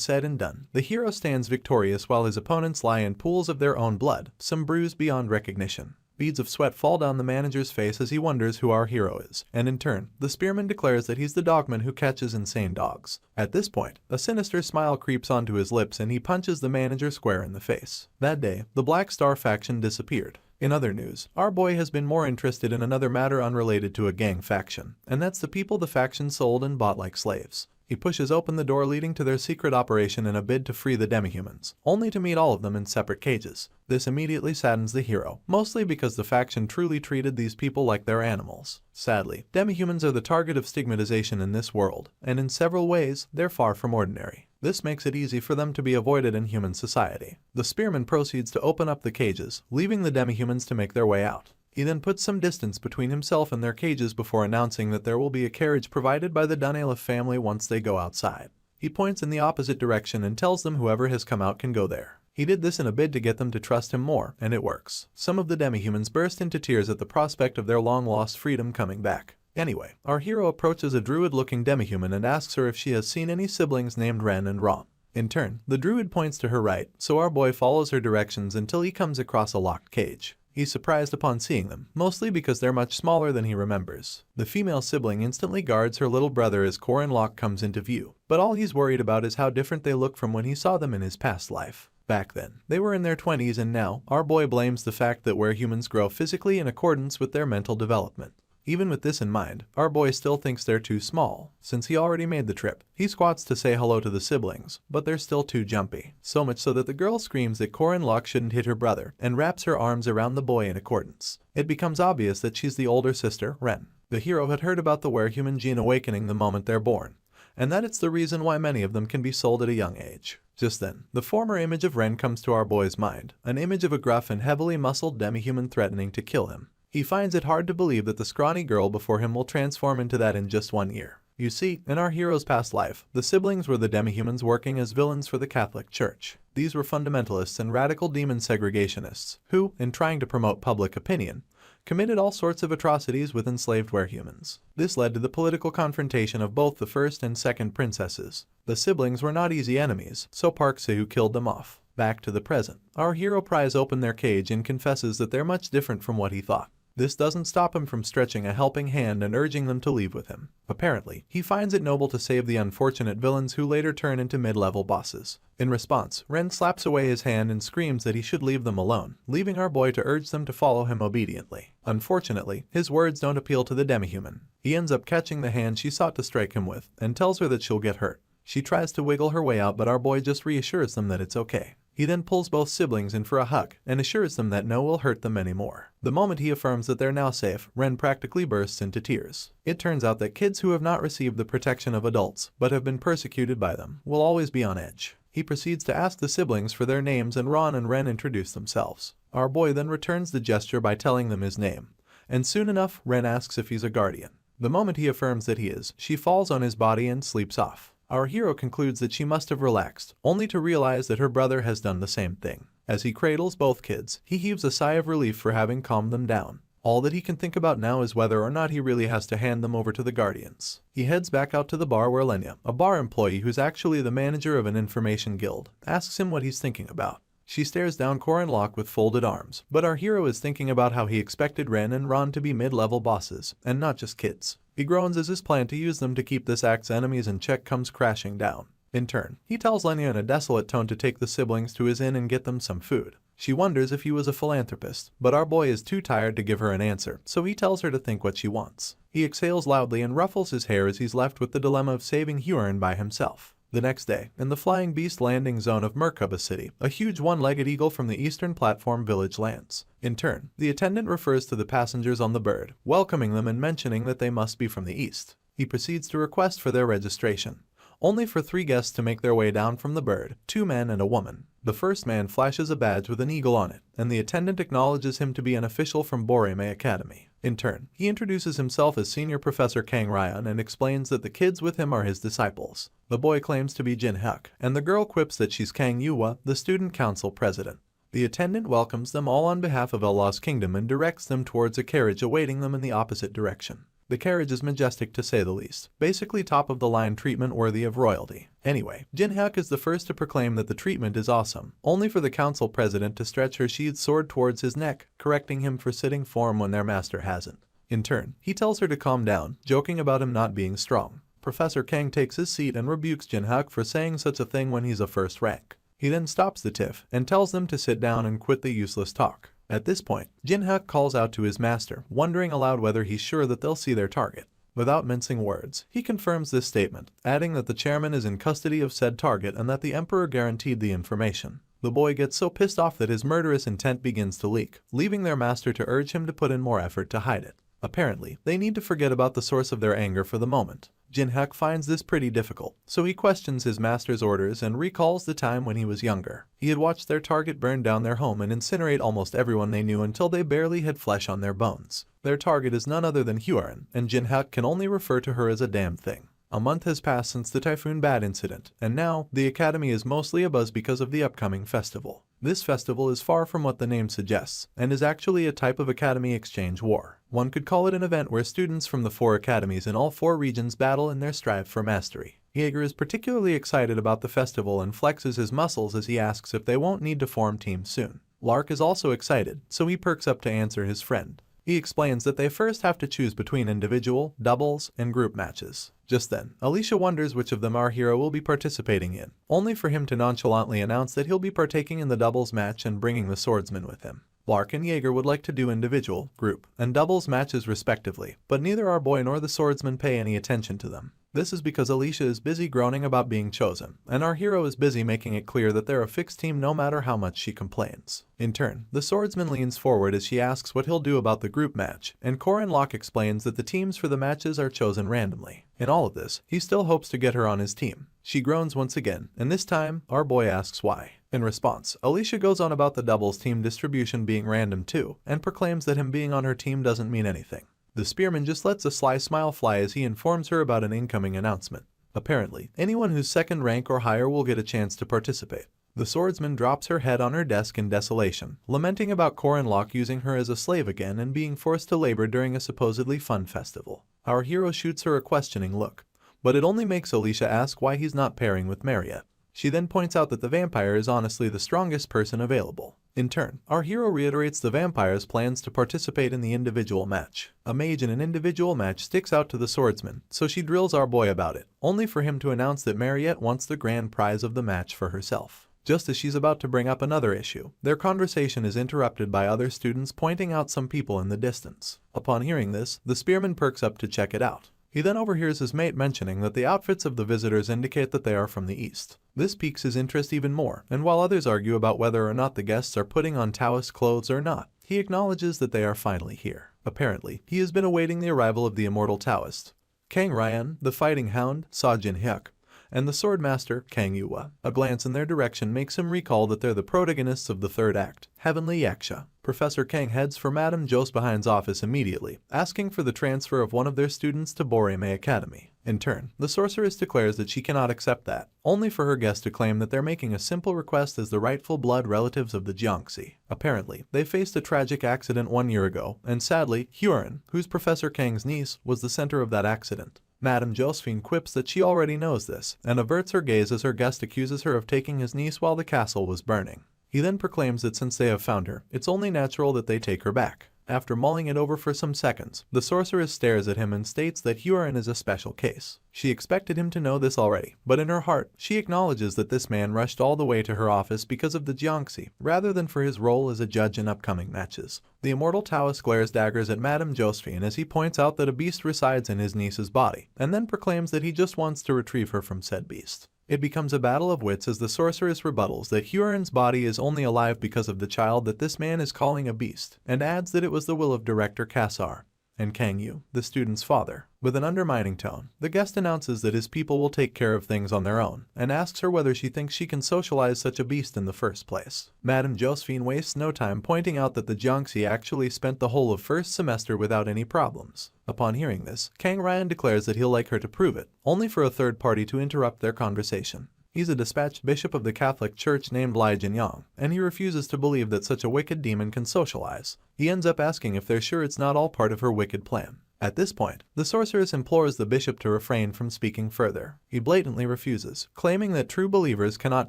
said and done, the hero stands victorious while his opponents lie in pools of their own blood, some bruised beyond recognition. Beads of sweat fall down the manager's face as he wonders who our hero is, and in turn, the spearman declares that he's the dogman who catches insane dogs. At this point, a sinister smile creeps onto his lips and he punches the manager square in the face. That day, the Black Star faction disappeared. In other news, our boy has been more interested in another matter unrelated to a gang faction, and that's the people the faction sold and bought like slaves. He pushes open the door leading to their secret operation in a bid to free the demihumans, only to meet all of them in separate cages. This immediately saddens the hero, mostly because the faction truly treated these people like their animals. Sadly, demihumans are the target of stigmatization in this world, and in several ways, they're far from ordinary. This makes it easy for them to be avoided in human society. The spearman proceeds to open up the cages, leaving the demihumans to make their way out. He then puts some distance between himself and their cages before announcing that there will be a carriage provided by the Dunalef family once they go outside. He points in the opposite direction and tells them whoever has come out can go there. He did this in a bid to get them to trust him more, and it works. Some of the demihumans burst into tears at the prospect of their long-lost freedom coming back. Anyway, our hero approaches a druid-looking demihuman and asks her if she has seen any siblings named Ren and Rom. In turn, the druid points to her right, so our boy follows her directions until he comes across a locked cage. He's surprised upon seeing them, mostly because they're much smaller than he remembers. The female sibling instantly guards her little brother as Locke comes into view, but all he's worried about is how different they look from when he saw them in his past life. Back then, they were in their 20s and now, our boy blames the fact that where humans grow physically in accordance with their mental development. Even with this in mind, our boy still thinks they're too small. Since he already made the trip, he squats to say hello to the siblings, but they're still too jumpy. So much so that the girl screams that Corin Locke shouldn't hit her brother and wraps her arms around the boy in accordance. It becomes obvious that she's the older sister, Ren. The hero had heard about the were-human gene awakening the moment they're born, and that it's the reason why many of them can be sold at a young age. Just then, the former image of Ren comes to our boy's mind, an image of a gruff and heavily muscled demi-human threatening to kill him. He finds it hard to believe that the scrawny girl before him will transform into that in just 1 year. You see, in our hero's past life, the siblings were the demi-humans working as villains for the Catholic Church. These were fundamentalists and radical demon segregationists, who, in trying to promote public opinion, committed all sorts of atrocities with enslaved were-humans. This led to the political confrontation of both the first and second princesses. The siblings were not easy enemies, so Park Sahu killed them off. Back to the present. Our hero pries open their cage and confesses that they're much different from what he thought. This doesn't stop him from stretching a helping hand and urging them to leave with him. Apparently, he finds it noble to save the unfortunate villains who later turn into mid-level bosses. In response, Ren slaps away his hand and screams that he should leave them alone, leaving our boy to urge them to follow him obediently. Unfortunately, his words don't appeal to the demi-human. He ends up catching the hand she sought to strike him with and tells her that she'll get hurt. She tries to wiggle her way out, but our boy just reassures them that it's okay. He then pulls both siblings in for a hug and assures them that no will hurt them anymore. The moment he affirms that they're now safe, Ren practically bursts into tears. It turns out that kids who have not received the protection of adults but have been persecuted by them will always be on edge. He proceeds to ask the siblings for their names and Ron and Ren introduce themselves. Our boy then returns the gesture by telling them his name, and soon enough Ren asks if he's a guardian. The moment he affirms that he is, she falls on his body and sleeps off. Our hero concludes that she must have relaxed, only to realize that her brother has done the same thing. As he cradles both kids, he heaves a sigh of relief for having calmed them down. All that he can think about now is whether or not he really has to hand them over to the guardians. He heads back out to the bar where Lenya, a bar employee who's actually the manager of an information guild, asks him what he's thinking about. She stares down Corin Locke with folded arms, but our hero is thinking about how he expected Ren and Ron to be mid-level bosses, and not just kids. He groans as his plan to use them to keep this act's enemies in check comes crashing down. In turn, he tells Lenya in a desolate tone to take the siblings to his inn and get them some food. She wonders if he was a philanthropist, but our boy is too tired to give her an answer, so he tells her to think what she wants. He exhales loudly and ruffles his hair as he's left with the dilemma of saving Huron by himself. The next day, in the Flying Beast landing zone of Merkaba City, a huge one-legged eagle from the eastern platform village lands. In turn, the attendant refers to the passengers on the bird, welcoming them and mentioning that they must be from the east. He proceeds to request for their registration, only for 3 guests to make their way down from the bird, 2 men and a woman. The first man flashes a badge with an eagle on it, and the attendant acknowledges him to be an official from Boreme Academy. In turn, he introduces himself as Senior Professor Kang Ryan and explains that the kids with him are his disciples. The boy claims to be Jin Hyuk, and the girl quips that she's Kang Yuwa, the student council president. The attendant welcomes them all on behalf of Allah's kingdom and directs them towards a carriage awaiting them in the opposite direction. The carriage is majestic to say the least, basically top-of-the-line treatment worthy of royalty. Anyway, Jin Hyuk is the first to proclaim that the treatment is awesome, only for the council president to stretch her sheathed sword towards his neck, correcting him for sitting form when their master hasn't. In turn, he tells her to calm down, joking about him not being strong. Professor Kang takes his seat and rebukes Jin Hyuk for saying such a thing when he's a first rank. He then stops the tiff and tells them to sit down and quit the useless talk. At this point, Jin Hyuk calls out to his master, wondering aloud whether he's sure that they'll see their target. Without mincing words, he confirms this statement, adding that the chairman is in custody of said target and that the emperor guaranteed the information. The boy gets so pissed off that his murderous intent begins to leak, leaving their master to urge him to put in more effort to hide it. Apparently, they need to forget about the source of their anger for the moment. Jin Hyuk finds this pretty difficult, so he questions his master's orders and recalls the time when he was younger. He had watched their target burn down their home and incinerate almost everyone they knew until they barely had flesh on their bones. Their target is none other than Huron, and Jin Hyuk can only refer to her as a damn thing. A month has passed since the Typhoon Bat incident, and now, the academy is mostly abuzz because of the upcoming festival. This festival is far from what the name suggests, and is actually a type of academy exchange war. One could call it an event where students from the 4 academies in all 4 regions battle in their strive for mastery. Jaeger is particularly excited about the festival and flexes his muscles as he asks if they won't need to form teams soon. Lark is also excited, so he perks up to answer his friend. He explains that they first have to choose between individual, doubles, and group matches. Just then, Alicia wonders which of them our hero will be participating in, only for him to nonchalantly announce that he'll be partaking in the doubles match and bringing the swordsman with him. Lark and Jaeger would like to do individual, group, and doubles matches respectively, but neither our boy nor the swordsman pay any attention to them. This is because Alicia is busy groaning about being chosen, and our hero is busy making it clear that they're a fixed team no matter how much she complains. In turn, the swordsman leans forward as she asks what he'll do about the group match, and Corin Locke explains that the teams for the matches are chosen randomly. In all of this, he still hopes to get her on his team. She groans once again, and this time, our boy asks why. In response, Alicia goes on about the doubles team distribution being random too, and proclaims that him being on her team doesn't mean anything. The spearman just lets a sly smile fly as he informs her about an incoming announcement. Apparently, anyone who's second rank or higher will get a chance to participate. The swordsman drops her head on her desk in desolation, lamenting about Corin Locke using her as a slave again and being forced to labor during a supposedly fun festival. Our hero shoots her a questioning look, but it only makes Alicia ask why he's not pairing with Mariette. She then points out that the vampire is honestly the strongest person available. In turn, our hero reiterates the vampire's plans to participate in the individual match. A mage in an individual match sticks out to the swordsman, so she drills our boy about it, only for him to announce that Mariette wants the grand prize of the match for herself. Just as she's about to bring up another issue, their conversation is interrupted by other students pointing out some people in the distance. Upon hearing this, the spearman perks up to check it out. He then overhears his mate mentioning that the outfits of the visitors indicate that they are from the east. This piques his interest even more, and while others argue about whether or not the guests are putting on Taoist clothes or not, he acknowledges that they are finally here. Apparently, he has been awaiting the arrival of the immortal Taoist, Kang Ryan, the fighting hound, Sa Jin Hyuk, and the swordmaster, Kang Yuwa. A glance in their direction makes him recall that they're the protagonists of the third act, Heavenly Yaksha. Professor Kang heads for Madame Josbehind's office immediately, asking for the transfer of one of their students to Boreme Academy. In turn, the sorceress declares that she cannot accept that, only for her guest to claim that they're making a simple request as the rightful blood relatives of the Jiangxi. Apparently, they faced a tragic accident 1 year ago, and sadly, Huron, who's Professor Kang's niece, was the center of that accident. Madame Josephine quips that she already knows this, and averts her gaze as her guest accuses her of taking his niece while the castle was burning. He then proclaims that since they have found her, it's only natural that they take her back. After mulling it over for some seconds, the sorceress stares at him and states that Huron is a special case. She expected him to know this already, but in her heart, she acknowledges that this man rushed all the way to her office because of the Jiangxi, rather than for his role as a judge in upcoming matches. The immortal Taoist glares daggers at Madame Josephine as he points out that a beast resides in his niece's body, and then proclaims that he just wants to retrieve her from said beast. It becomes a battle of wits as the sorceress rebuttals that Huron's body is only alive because of the child that this man is calling a beast, and adds that it was the will of Director Kassar and Kang Yu, the student's father. With an undermining tone, the guest announces that his people will take care of things on their own, and asks her whether she thinks she can socialize such a beast in the first place. Madame Josephine wastes no time pointing out that the Jiangxi actually spent the whole of first semester without any problems. Upon hearing this, Kang Ryan declares that he'll like her to prove it, only for a third party to interrupt their conversation. He's a dispatched bishop of the Catholic Church named Lai Jinyang, and he refuses to believe that such a wicked demon can socialize. He ends up asking if they're sure it's not all part of her wicked plan. At this point, the sorceress implores the bishop to refrain from speaking further. He blatantly refuses, claiming that true believers cannot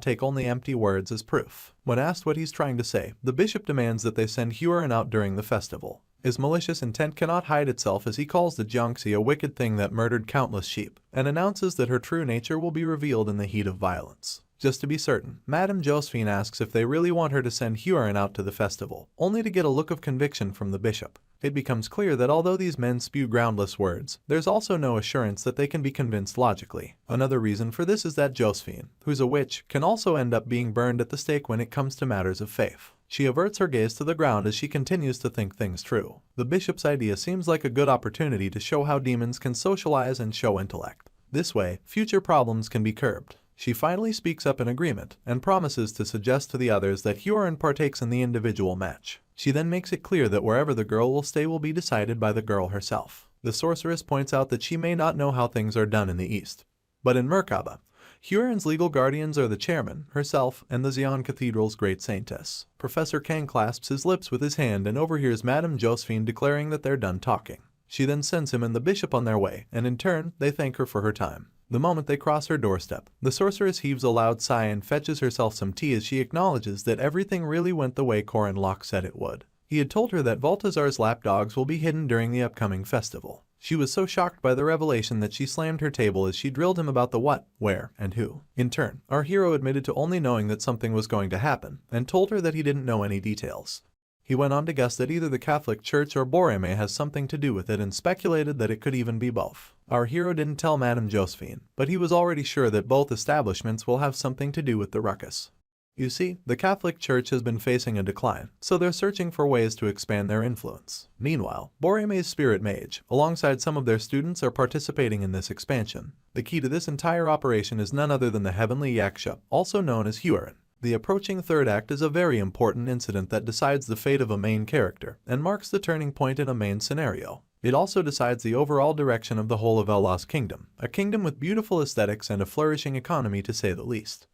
take only empty words as proof. When asked what he's trying to say, the bishop demands that they send Huron out during the festival. His malicious intent cannot hide itself as he calls the Jiangxi a wicked thing that murdered countless sheep, and announces that her true nature will be revealed in the heat of violence. Just to be certain, Madame Josephine asks if they really want her to send Huron out to the festival, only to get a look of conviction from the bishop. It becomes clear that although these men spew groundless words, there's also no assurance that they can be convinced logically. Another reason for this is that Josephine, who's a witch, can also end up being burned at the stake when it comes to matters of faith. She averts her gaze to the ground as she continues to think things through. The bishop's idea seems like a good opportunity to show how demons can socialize and show intellect. This way, future problems can be curbed. She finally speaks up in agreement and promises to suggest to the others that Huron partakes in the individual match. She then makes it clear that wherever the girl will stay will be decided by the girl herself. The sorceress points out that she may not know how things are done in the East, but in Merkaba, Huron's legal guardians are the chairman, herself, and the Xi'an Cathedral's great saintess. Professor Kang clasps his lips with his hand and overhears Madame Josephine declaring that they're done talking. She then sends him and the bishop on their way, and in turn, they thank her for her time. The moment they cross her doorstep, the sorceress heaves a loud sigh and fetches herself some tea as she acknowledges that everything really went the way Corin Locke said it would. He had told her that Balthazar's lapdogs will be hidden during the upcoming festival. She was so shocked by the revelation that she slammed her table as she drilled him about the what, where, and who. In turn, our hero admitted to only knowing that something was going to happen, and told her that he didn't know any details. He went on to guess that either the Catholic Church or Borome has something to do with it and speculated that it could even be both. Our hero didn't tell Madame Josephine, but he was already sure that both establishments will have something to do with the ruckus. You see, the Catholic Church has been facing a decline, so they're searching for ways to expand their influence. Meanwhile, Boreme's spirit mage, alongside some of their students, are participating in this expansion. The key to this entire operation is none other than the Heavenly Yaksha, also known as Huron. The approaching third act is a very important incident that decides the fate of a main character and marks the turning point in a main scenario. It also decides the overall direction of the whole of Ella's kingdom, a kingdom with beautiful aesthetics and a flourishing economy to say the least.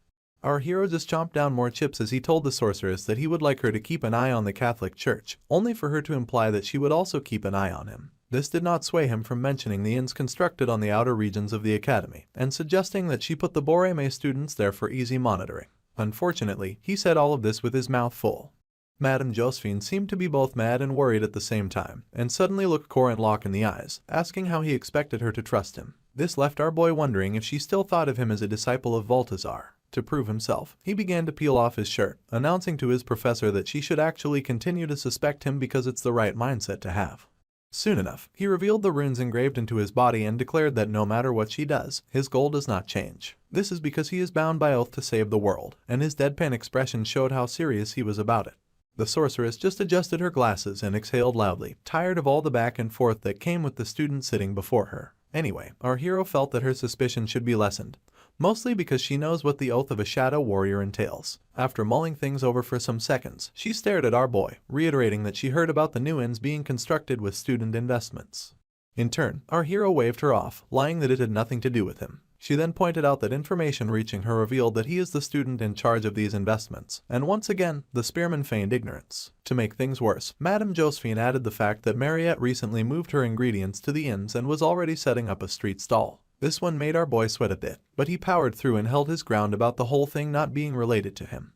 Our hero just chomped down more chips as he told the sorceress that he would like her to keep an eye on the Catholic Church, only for her to imply that she would also keep an eye on him. This did not sway him from mentioning the inns constructed on the outer regions of the academy, and suggesting that she put the Borome students there for easy monitoring. Unfortunately, he said all of this with his mouth full. Madame Josephine seemed to be both mad and worried at the same time, and suddenly looked Corin Locke in the eyes, asking how he expected her to trust him. This left our boy wondering if she still thought of him as a disciple of Balthazar. To prove himself, he began to peel off his shirt, announcing to his professor that she should actually continue to suspect him because it's the right mindset to have. Soon enough, he revealed the runes engraved into his body and declared that no matter what she does, his goal does not change. This is because he is bound by oath to save the world, and his deadpan expression showed how serious he was about it. The sorceress just adjusted her glasses and exhaled loudly, tired of all the back and forth that came with the student sitting before her. Anyway, our hero felt that her suspicion should be lessened, mostly because she knows what the oath of a shadow warrior entails. After mulling things over for some seconds, she stared at our boy, reiterating that she heard about the new inns being constructed with student investments. In turn, our hero waved her off, lying that it had nothing to do with him. She then pointed out that information reaching her revealed that he is the student in charge of these investments, and once again, the spearman feigned ignorance. To make things worse, Madame Josephine added the fact that Mariette recently moved her ingredients to the inns and was already setting up a street stall. This one made our boy sweat a bit, but he powered through and held his ground about the whole thing not being related to him.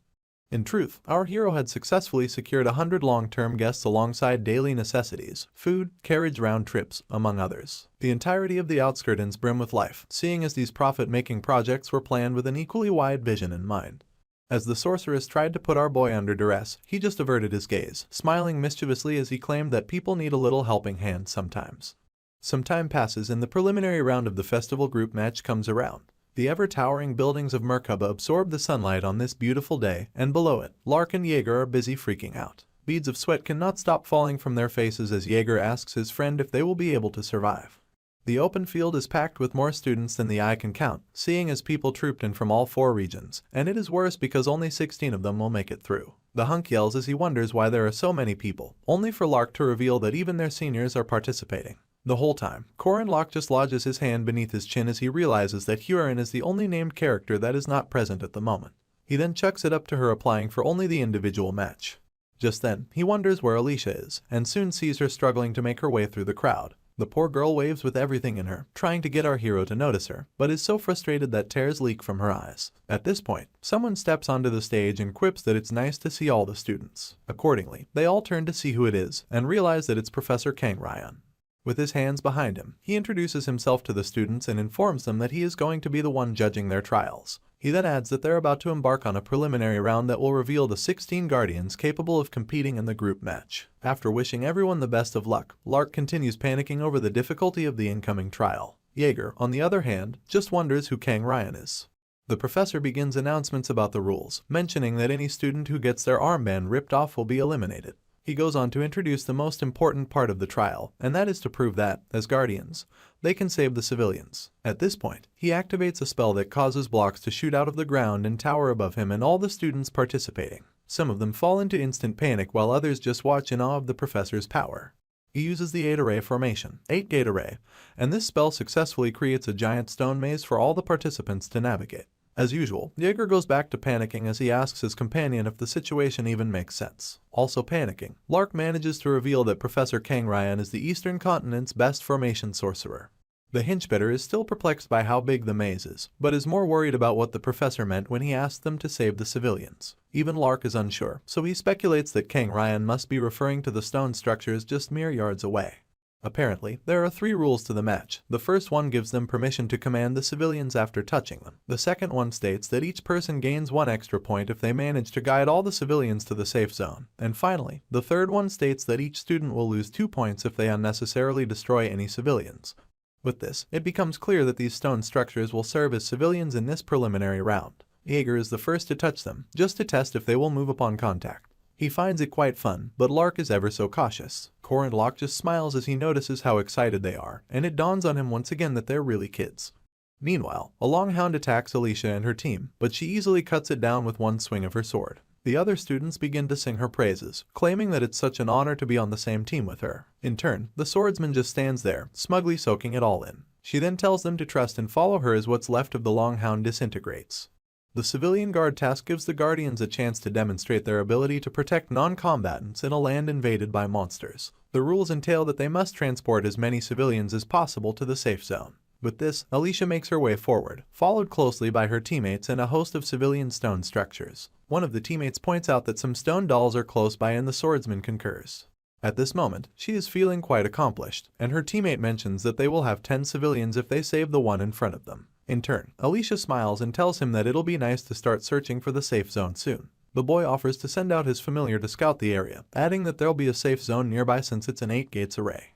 In truth, our hero had successfully secured 100 long-term guests alongside daily necessities, food, carriage round trips, among others. The entirety of the outskirt inns brim with life, seeing as these profit-making projects were planned with an equally wide vision in mind. As the sorceress tried to put our boy under duress, he just averted his gaze, smiling mischievously as he claimed that people need a little helping hand sometimes. Some time passes and the preliminary round of the festival group match comes around. The ever-towering buildings of Merkaba absorb the sunlight on this beautiful day, and below it, Lark and Jaeger are busy freaking out. Beads of sweat cannot stop falling from their faces as Jaeger asks his friend if they will be able to survive. The open field is packed with more students than the eye can count, seeing as people trooped in from all 4 regions, and it is worse because only 16 of them will make it through. The hunk yells as he wonders why there are so many people, only for Lark to reveal that even their seniors are participating. The whole time, Corin Locke just lodges his hand beneath his chin as he realizes that Huron is the only named character that is not present at the moment. He then chucks it up to her, applying for only the individual match. Just then, he wonders where Alicia is, and soon sees her struggling to make her way through the crowd. The poor girl waves with everything in her, trying to get our hero to notice her, but is so frustrated that tears leak from her eyes. At this point, someone steps onto the stage and quips that it's nice to see all the students. Accordingly, they all turn to see who it is, and realize that it's Professor Kang Ryan. With his hands behind him, he introduces himself to the students and informs them that he is going to be the one judging their trials. He then adds that they're about to embark on a preliminary round that will reveal the 16 guardians capable of competing in the group match. After wishing everyone the best of luck, Lark continues panicking over the difficulty of the incoming trial. Jaeger, on the other hand, just wonders who Kang Ryan is. The professor begins announcements about the rules, mentioning that any student who gets their armband ripped off will be eliminated. He goes on to introduce the most important part of the trial, and that is to prove that, as guardians, they can save the civilians. At this point, he activates a spell that causes blocks to shoot out of the ground and tower above him and all the students participating. Some of them fall into instant panic while others just watch in awe of the professor's power. He uses the 8-array formation, 8-gate array, and this spell successfully creates a giant stone maze for all the participants to navigate. As usual, Jaeger goes back to panicking as he asks his companion if the situation even makes sense. Also panicking, Lark manages to reveal that Professor Kang Ryan is the Eastern Continent's best formation sorcerer. The hinchbetter is still perplexed by how big the maze is, but is more worried about what the professor meant when he asked them to save the civilians. Even Lark is unsure, so he speculates that Kang Ryan must be referring to the stone structures just mere yards away. Apparently, there are 3 rules to the match. The first one gives them permission to command the civilians after touching them. The second one states that each person gains 1 extra point if they manage to guide all the civilians to the safe zone. And finally, the third one states that each student will lose 2 points if they unnecessarily destroy any civilians. With this, it becomes clear that these stone structures will serve as civilians in this preliminary round. Jaeger is the first to touch them, just to test if they will move upon contact. He finds it quite fun, but Lark is ever so cautious. Core and Locke just smiles as he notices how excited they are, and it dawns on him once again that they're really kids. Meanwhile, a Longhound attacks Alicia and her team, but she easily cuts it down with one swing of her sword. The other students begin to sing her praises, claiming that it's such an honor to be on the same team with her. In turn, the swordsman just stands there, smugly soaking it all in. She then tells them to trust and follow her as what's left of the Longhound disintegrates. The civilian guard task gives the Guardians a chance to demonstrate their ability to protect non-combatants in a land invaded by monsters. The rules entail that they must transport as many civilians as possible to the safe zone. With this, Alicia makes her way forward, followed closely by her teammates and a host of civilian stone structures. One of the teammates points out that some stone dolls are close by and the swordsman concurs. At this moment, she is feeling quite accomplished, and her teammate mentions that they will have 10 civilians if they save the one in front of them. In turn, Alicia smiles and tells him that it'll be nice to start searching for the safe zone soon. The boy offers to send out his familiar to scout the area, adding that there'll be a safe zone nearby since it's an 8 gates array.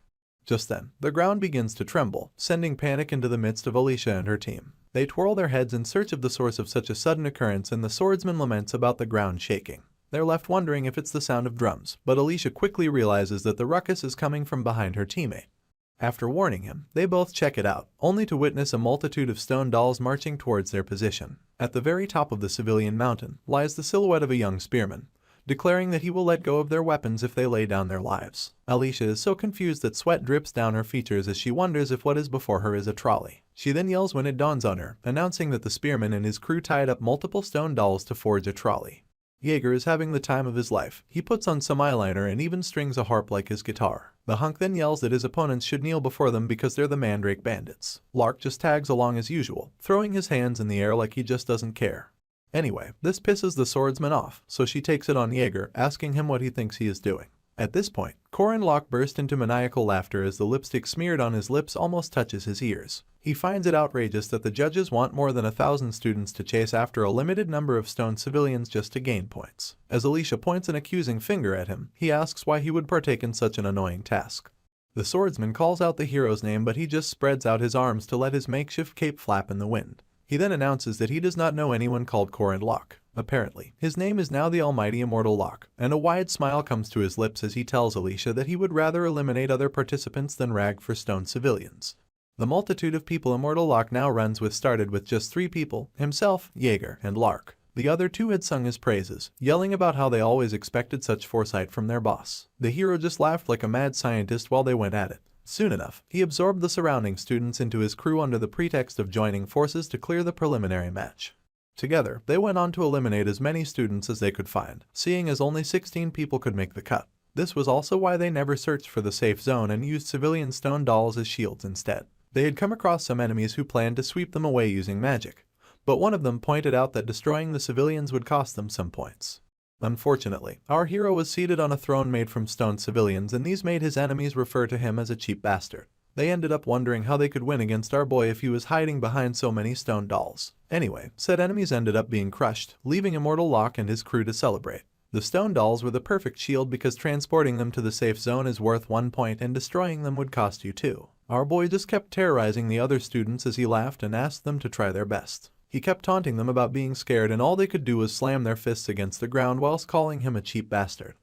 Just then, the ground begins to tremble, sending panic into the midst of Alicia and her team. They twirl their heads in search of the source of such a sudden occurrence, and the swordsman laments about the ground shaking. They're left wondering if it's the sound of drums, but Alicia quickly realizes that the ruckus is coming from behind her teammate. After warning him, they both check it out, only to witness a multitude of stone dolls marching towards their position. At the very top of the civilian mountain lies the silhouette of a young spearman, declaring that he will let go of their weapons if they lay down their lives. Alicia is so confused that sweat drips down her features as she wonders if what is before her is a trolley. She then yells when it dawns on her, announcing that the spearman and his crew tied up multiple stone dolls to forge a trolley. Jaeger is having the time of his life. He puts on some eyeliner and even strings a harp like his guitar. The hunk then yells that his opponents should kneel before them because they're the Mandrake Bandits. Lark just tags along as usual, throwing his hands in the air like he just doesn't care. Anyway, this pisses the swordsman off, so she takes it on Jaeger, asking him what he thinks he is doing. At this point, Core and Locke burst into maniacal laughter as the lipstick smeared on his lips almost touches his ears. He finds it outrageous that the judges want more than 1,000 students to chase after a limited number of stone civilians just to gain points. As Alicia points an accusing finger at him, he asks why he would partake in such an annoying task. The swordsman calls out the hero's name, but he just spreads out his arms to let his makeshift cape flap in the wind. He then announces that he does not know anyone called Core and Locke. Apparently, his name is now the almighty immortal Locke, and a wide smile comes to his lips as he tells Alicia that he would rather eliminate other participants than rag for stone civilians. The multitude of people immortal Locke now runs with started with just 3 people, himself, Jaeger, and Lark. The other 2 had sung his praises, yelling about how they always expected such foresight from their boss. The hero just laughed like a mad scientist while they went at it. Soon enough, he absorbed the surrounding students into his crew under the pretext of joining forces to clear the preliminary match. Together, they went on to eliminate as many students as they could find, seeing as only 16 people could make the cut. This was also why they never searched for the safe zone and used civilian stone dolls as shields instead. They had come across some enemies who planned to sweep them away using magic, but one of them pointed out that destroying the civilians would cost them some points. Unfortunately, our hero was seated on a throne made from stone civilians, and these made his enemies refer to him as a cheap bastard. They ended up wondering how they could win against our boy if he was hiding behind so many stone dolls. Anyway, said enemies ended up being crushed, leaving immortal Locke and his crew to celebrate. The stone dolls were the perfect shield because transporting them to the safe zone is worth 1 point and destroying them would cost you 2. Our boy just kept terrorizing the other students as he laughed and asked them to try their best. He kept taunting them about being scared, and all they could do was slam their fists against the ground whilst calling him a cheap bastard.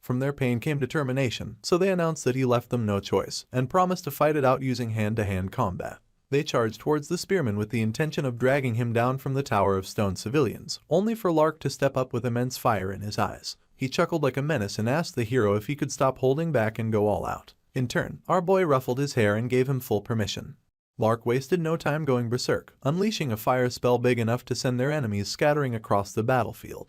From their pain came determination, so they announced that he left them no choice, and promised to fight it out using hand-to-hand combat. They charged towards the spearman with the intention of dragging him down from the tower of stone civilians, only for Lark to step up with immense fire in his eyes. He chuckled like a menace and asked the hero if he could stop holding back and go all out. In turn, our boy ruffled his hair and gave him full permission. Lark wasted no time going berserk, unleashing a fire spell big enough to send their enemies scattering across the battlefield.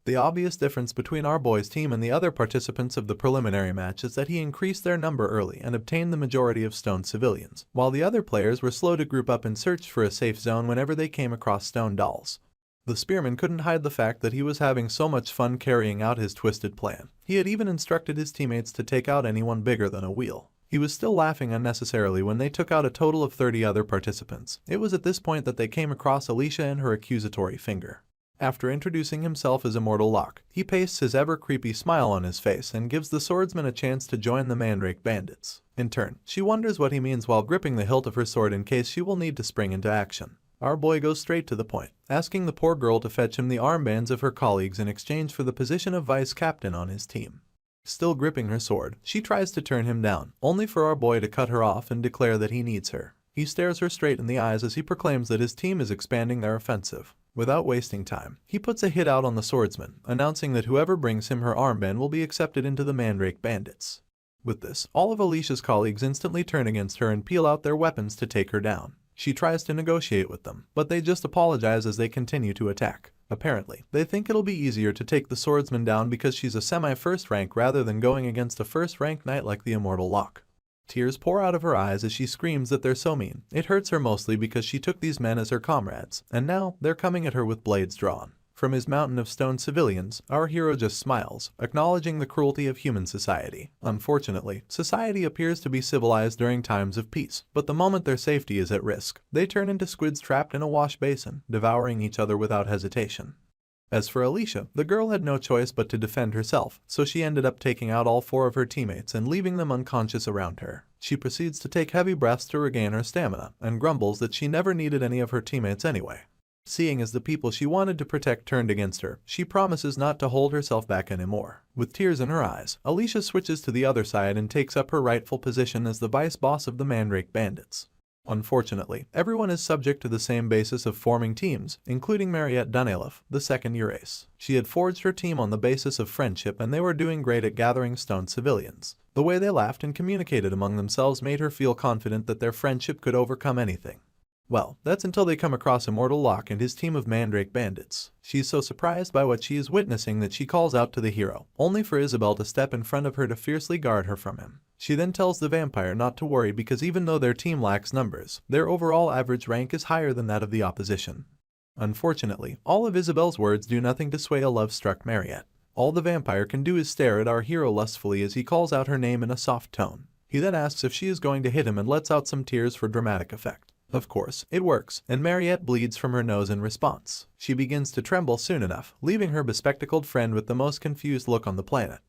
The obvious difference between our boy's team and the other participants of the preliminary match is that he increased their number early and obtained the majority of stone civilians, while the other players were slow to group up and search for a safe zone whenever they came across stone dolls. The spearman couldn't hide the fact that he was having so much fun carrying out his twisted plan. He had even instructed his teammates to take out anyone bigger than a wheel. He was still laughing unnecessarily when they took out a total of 30 other participants. It was at this point that they came across Alicia and her accusatory finger. After introducing himself as Immortal Locke, he pastes his ever-creepy smile on his face and gives the swordsman a chance to join the Mandrake bandits. In turn, she wonders what he means while gripping the hilt of her sword in case she will need to spring into action. Our boy goes straight to the point, asking the poor girl to fetch him the armbands of her colleagues in exchange for the position of vice captain on his team. Still gripping her sword, she tries to turn him down, only for our boy to cut her off and declare that he needs her. He stares her straight in the eyes as he proclaims that his team is expanding their offensive. Without wasting time, he puts a hit out on the swordsman, announcing that whoever brings him her armband will be accepted into the Mandrake bandits. With this, all of Alicia's colleagues instantly turn against her and peel out their weapons to take her down. She tries to negotiate with them, but they just apologize as they continue to attack. Apparently, they think it'll be easier to take the swordsman down because she's a semi-first rank rather than going against a first-rank knight like the Immortal Locke. Tears pour out of her eyes as she screams that they're so mean. It hurts her mostly because she took these men as her comrades, and now they're coming at her with blades drawn. From his mountain of stone civilians, our hero just smiles, acknowledging the cruelty of human society. Unfortunately, society appears to be civilized during times of peace, but the moment their safety is at risk, they turn into squids trapped in a wash basin, devouring each other without hesitation. As for Alicia, the girl had no choice but to defend herself, so she ended up taking out all 4 of her teammates and leaving them unconscious around her. She proceeds to take heavy breaths to regain her stamina, and grumbles that she never needed any of her teammates anyway. Seeing as the people she wanted to protect turned against her, she promises not to hold herself back anymore. With tears in her eyes, Alicia switches to the other side and takes up her rightful position as the vice boss of the Mandrake bandits. Unfortunately, everyone is subject to the same basis of forming teams, including Mariette Dunelef, the second Urace. She had forged her team on the basis of friendship and they were doing great at gathering stone civilians. The way they laughed and communicated among themselves made her feel confident that their friendship could overcome anything. Well, that's until they come across Immortal Locke and his team of Mandrake bandits. She's so surprised by what she is witnessing that she calls out to the hero, only for Isabel to step in front of her to fiercely guard her from him. She then tells the vampire not to worry because even though their team lacks numbers, their overall average rank is higher than that of the opposition. Unfortunately, all of Isabel's words do nothing to sway a love-struck Mariette. All the vampire can do is stare at our hero lustfully as he calls out her name in a soft tone. He then asks if she is going to hit him and lets out some tears for dramatic effect. Of course, it works, and Mariette bleeds from her nose in response. She begins to tremble soon enough, leaving her bespectacled friend with the most confused look on the planet.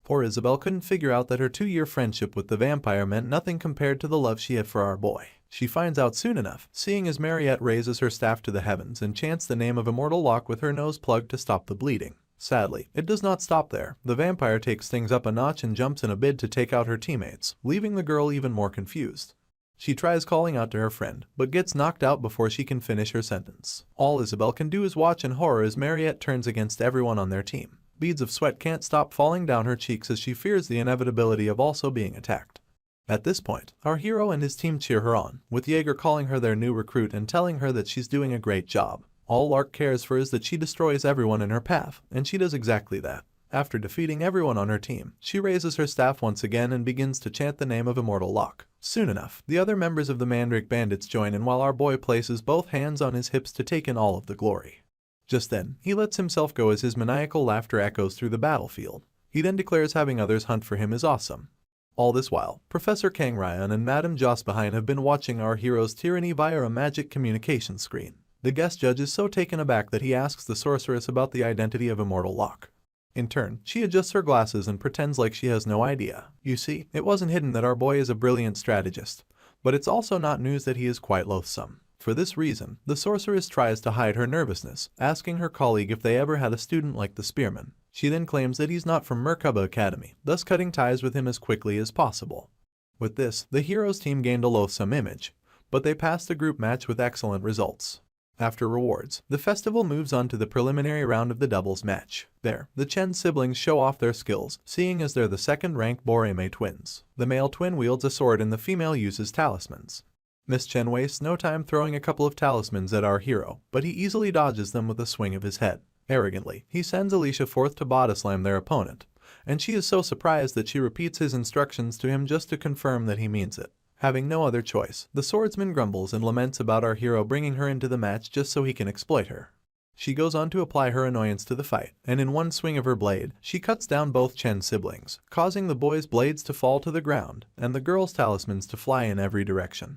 Poor Isabel couldn't figure out that her 2-year friendship with the vampire meant nothing compared to the love she had for our boy. She finds out soon enough, seeing as Mariette raises her staff to the heavens and chants the name of Immortal Locke with her nose plugged to stop the bleeding. Sadly, it does not stop there. The vampire takes things up a notch and jumps in a bid to take out her teammates, leaving the girl even more confused. She tries calling out to her friend, but gets knocked out before she can finish her sentence. All Isabel can do is watch in horror as Mariette turns against everyone on their team. Beads of sweat can't stop falling down her cheeks as she fears the inevitability of also being attacked. At this point, our hero and his team cheer her on, with Jaeger calling her their new recruit and telling her that she's doing a great job. All Lark cares for is that she destroys everyone in her path, and she does exactly that. After defeating everyone on her team, she raises her staff once again and begins to chant the name of Immortal Locke. Soon enough, the other members of the Mandrake bandits join in while our boy places both hands on his hips to take in all of the glory. Just then, he lets himself go as his maniacal laughter echoes through the battlefield. He then declares having others hunt for him is awesome. All this while, Professor Kang Ryan and Madame Jospehine have been watching our hero's tyranny via a magic communication screen. The guest judge is so taken aback that he asks the sorceress about the identity of Immortal Locke. In turn, she adjusts her glasses and pretends like she has no idea. You see, it wasn't hidden that our boy is a brilliant strategist, but it's also not news that he is quite loathsome. For this reason, the sorceress tries to hide her nervousness, asking her colleague if they ever had a student like the spearman. She then claims that he's not from Merkaba Academy, thus cutting ties with him as quickly as possible. With this, the hero's team gained a loathsome image, but they passed the group match with excellent results. After rewards, the festival moves on to the preliminary round of the doubles match. There, the Chen siblings show off their skills, seeing as they're the second-ranked Boreme twins. The male twin wields a sword and the female uses talismans. Miss Chen wastes no time throwing a couple of talismans at our hero, but he easily dodges them with a swing of his head. Arrogantly, he sends Alicia forth to body slam their opponent, and she is so surprised that she repeats his instructions to him just to confirm that he means it. Having no other choice, the swordsman grumbles and laments about our hero bringing her into the match just so he can exploit her. She goes on to apply her annoyance to the fight, and in one swing of her blade, she cuts down both Chen's siblings, causing the boys' blades to fall to the ground and the girls' talismans to fly in every direction.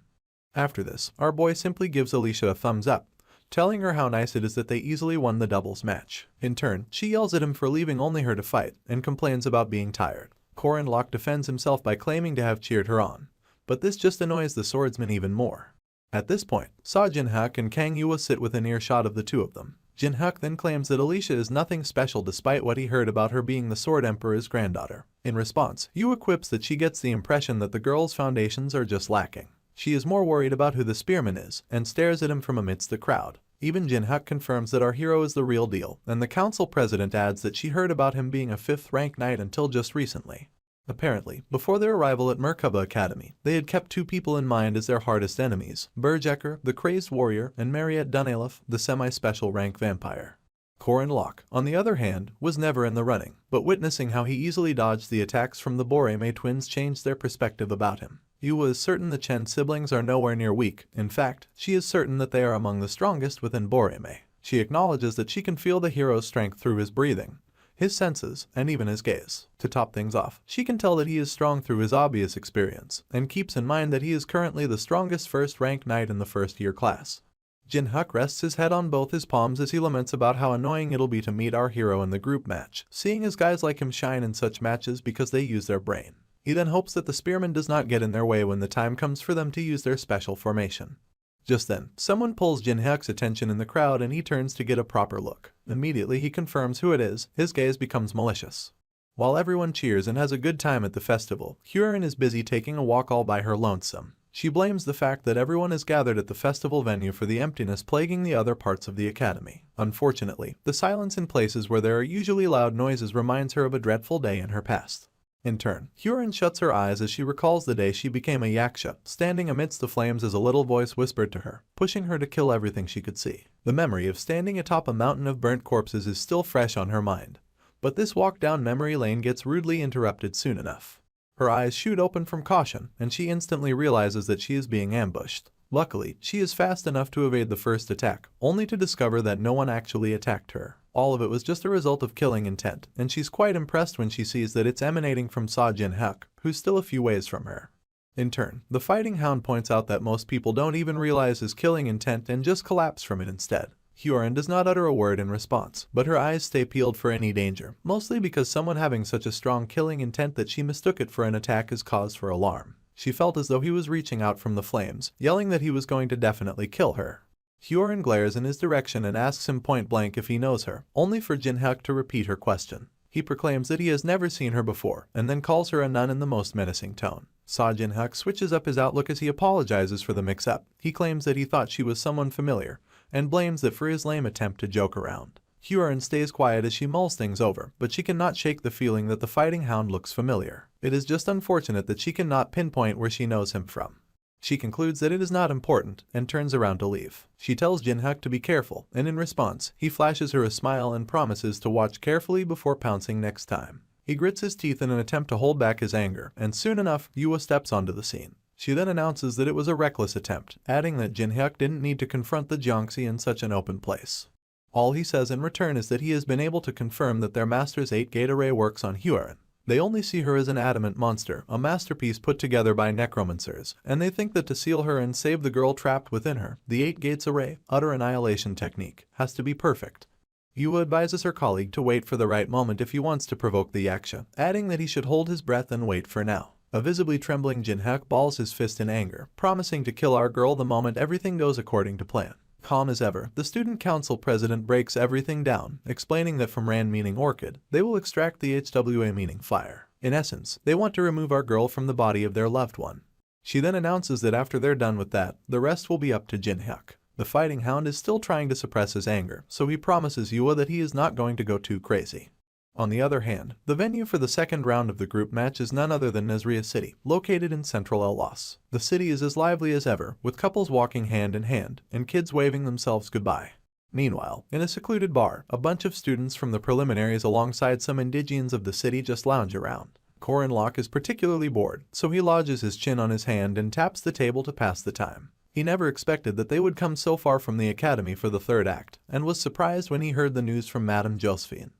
After this, our boy simply gives Alicia a thumbs up, telling her how nice it is that they easily won the doubles match. In turn, she yells at him for leaving only her to fight and complains about being tired. Corin Locke defends himself by claiming to have cheered her on, but this just annoys the swordsman even more. At this point, Sa Jinhak and Kang Yua sit within earshot of the two of them. Jinhak then claims that Alicia is nothing special despite what he heard about her being the Sword Emperor's granddaughter. In response, Yua quips that she gets the impression that the girl's foundations are just lacking. She is more worried about who the spearman is and stares at him from amidst the crowd. Even Jinhak confirms that our hero is the real deal, and the council president adds that she heard about him being a 5th rank knight until just recently. Apparently, before their arrival at Merkaba Academy, they had kept two people in mind as their hardest enemies, Berjecker, the crazed warrior, and Mariette Dunelef, the semi-special rank vampire. Corin Locke, on the other hand, was never in the running, but witnessing how he easily dodged the attacks from the Boreme twins changed their perspective about him. Yua is certain the Chen siblings are nowhere near weak. In fact, she is certain that they are among the strongest within Boreme. She acknowledges that she can feel the hero's strength through his breathing, his senses, and even his gaze. To top things off, she can tell that he is strong through his obvious experience, and keeps in mind that he is currently the strongest 1st rank knight in the 1st year class. Jinhak rests his head on both his palms as he laments about how annoying it'll be to meet our hero in the group match, seeing as guys like him shine in such matches because they use their brain. He then hopes that the spearman does not get in their way when the time comes for them to use their special formation. Just then, someone pulls Jinhak's attention in the crowd and he turns to get a proper look. Immediately he confirms who it is, his gaze becomes malicious. While everyone cheers and has a good time at the festival, Huron is busy taking a walk all by her lonesome. She blames the fact that everyone is gathered at the festival venue for the emptiness plaguing the other parts of the academy. Unfortunately, the silence in places where there are usually loud noises reminds her of a dreadful day in her past. In turn, Huron shuts her eyes as she recalls the day she became a yaksha, standing amidst the flames as a little voice whispered to her, pushing her to kill everything she could see. The memory of standing atop a mountain of burnt corpses is still fresh on her mind, but this walk down memory lane gets rudely interrupted soon enough. Her eyes shoot open from caution, and she instantly realizes that she is being ambushed. Luckily, she is fast enough to evade the first attack, only to discover that no one actually attacked her. All of it was just a result of killing intent, and she's quite impressed when she sees that it's emanating from Sa Jinhak, who's still a few ways from her. In turn, the fighting hound points out that most people don't even realize his killing intent and just collapse from it instead. Huron does not utter a word in response, but her eyes stay peeled for any danger, mostly because someone having such a strong killing intent that she mistook it for an attack is cause for alarm. She felt as though he was reaching out from the flames, yelling that he was going to definitely kill her. Huron glares in his direction and asks him point blank if he knows her, only for Jinhak to repeat her question. He proclaims that he has never seen her before, and then calls her a nun in the most menacing tone. Sa Jinhak switches up his outlook as he apologizes for the mix-up. He claims that he thought she was someone familiar, and blames it for his lame attempt to joke around. Huron stays quiet as she mulls things over, but she cannot shake the feeling that the fighting hound looks familiar. It is just unfortunate that she cannot pinpoint where she knows him from. She concludes that it is not important, and turns around to leave. She tells Jinhak to be careful, and in response, he flashes her a smile and promises to watch carefully before pouncing next time. He grits his teeth in an attempt to hold back his anger, and soon enough, Yua steps onto the scene. She then announces that it was a reckless attempt, adding that Jinhak didn't need to confront the Jiangxi in such an open place. All he says in return is that he has been able to confirm that their master's 8-gate array works on Huron. They only see her as an adamant monster, a masterpiece put together by necromancers, and they think that to seal her and save the girl trapped within her, the 8 gates array, utter annihilation technique, has to be perfect. Yua advises her colleague to wait for the right moment if he wants to provoke the yaksha, adding that he should hold his breath and wait for now. A visibly trembling Jinhak balls his fist in anger, promising to kill our girl the moment everything goes according to plan. Calm as ever, the student council president breaks everything down, explaining that from Ran meaning orchid, they will extract the HWA meaning fire. In essence, they want to remove our girl from the body of their loved one. She then announces that after they're done with that, the rest will be up to Jinhak. The fighting hound is still trying to suppress his anger, so he promises Yua that he is not going to go too crazy. On the other hand, the venue for the second round of the group match is none other than Nazria City, located in central El-Las. The city is as lively as ever, with couples walking hand in hand, and kids waving themselves goodbye. Meanwhile, in a secluded bar, a bunch of students from the preliminaries alongside some indigenes of the city just lounge around. Corin Locke is particularly bored, so he lodges his chin on his hand and taps the table to pass the time. He never expected that they would come so far from the academy for the third act, and was surprised when he heard the news from Madame Josephine.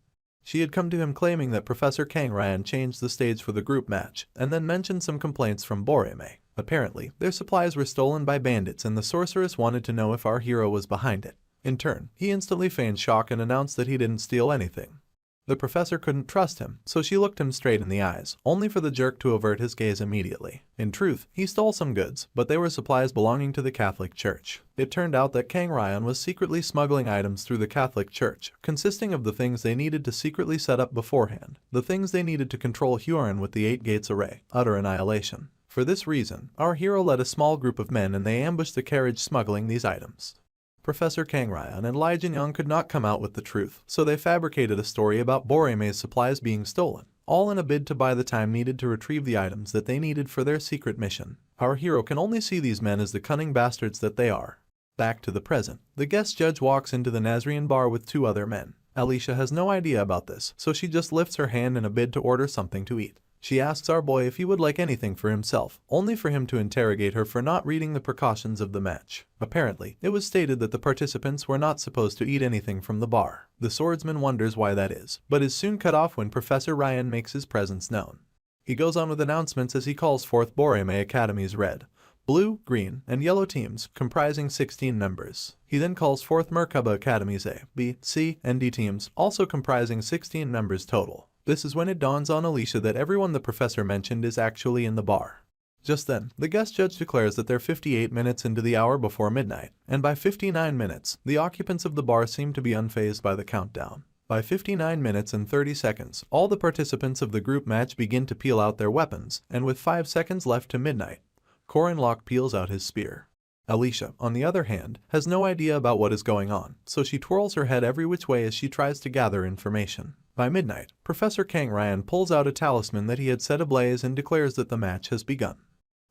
She had come to him claiming that Professor Kang Ryan changed the stage for the group match, and then mentioned some complaints from Borime. Apparently, their supplies were stolen by bandits and the sorceress wanted to know if our hero was behind it. In turn, he instantly feigned shock and announced that he didn't steal anything. The professor couldn't trust him, so she looked him straight in the eyes, only for the jerk to avert his gaze immediately. In truth, he stole some goods, but they were supplies belonging to the Catholic Church. It turned out that Kang Ryan was secretly smuggling items through the Catholic Church, consisting of the things they needed to secretly set up beforehand, the things they needed to control Huron with the 8 Gates Array, utter annihilation. For this reason, our hero led a small group of men and they ambushed the carriage smuggling these items. Professor Kang Ryan and Lai Jinyoung could not come out with the truth, so they fabricated a story about Borime's supplies being stolen, all in a bid to buy the time needed to retrieve the items that they needed for their secret mission. Our hero can only see these men as the cunning bastards that they are. Back to the present, the guest judge walks into the Nazarene bar with 2 other men. Alicia has no idea about this, so she just lifts her hand in a bid to order something to eat. She asks our boy if he would like anything for himself, only for him to interrogate her for not reading the precautions of the match. Apparently, it was stated that the participants were not supposed to eat anything from the bar. The swordsman wonders why that is, but is soon cut off when Professor Ryan makes his presence known. He goes on with announcements as he calls forth Borime Academy's red, blue, green, and yellow teams, comprising 16 members. He then calls forth Merkaba Academy's A, B, C, and D teams, also comprising 16 members total. This is when it dawns on Alicia that everyone the professor mentioned is actually in the bar. Just then, the guest judge declares that they're 58 minutes into the hour before midnight, and by 59 minutes, the occupants of the bar seem to be unfazed by the countdown. By 59 minutes and 30 seconds, all the participants of the group match begin to peel out their weapons, and with 5 seconds left to midnight, Corin Locke peels out his spear. Alicia, on the other hand, has no idea about what is going on, so she twirls her head every which way as she tries to gather information. By midnight, Professor Kang Ryan pulls out a talisman that he had set ablaze and declares that the match has begun.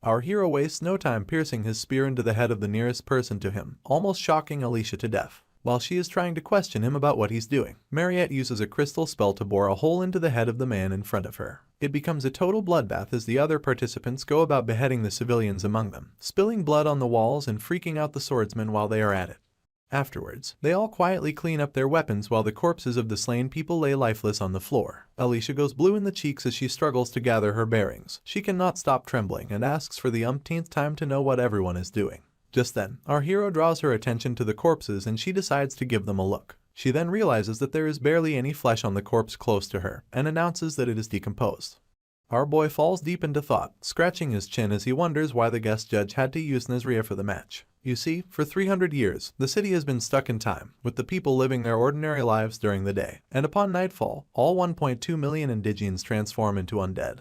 Our hero wastes no time piercing his spear into the head of the nearest person to him, almost shocking Alicia to death. While she is trying to question him about what he's doing, Mariette uses a crystal spell to bore a hole into the head of the man in front of her. It becomes a total bloodbath as the other participants go about beheading the civilians among them, spilling blood on the walls and freaking out the swordsmen while they are at it. Afterwards, they all quietly clean up their weapons while the corpses of the slain people lay lifeless on the floor. Alicia goes blue in the cheeks as she struggles to gather her bearings. She cannot stop trembling and asks for the umpteenth time to know what everyone is doing. Just then, our hero draws her attention to the corpses and she decides to give them a look. She then realizes that there is barely any flesh on the corpse close to her and announces that it is decomposed. Our boy falls deep into thought, scratching his chin as he wonders why the guest judge had to use Nazria for the match. You see, for 300 years, the city has been stuck in time, with the people living their ordinary lives during the day, and upon nightfall, all 1.2 million indigenes transform into undead.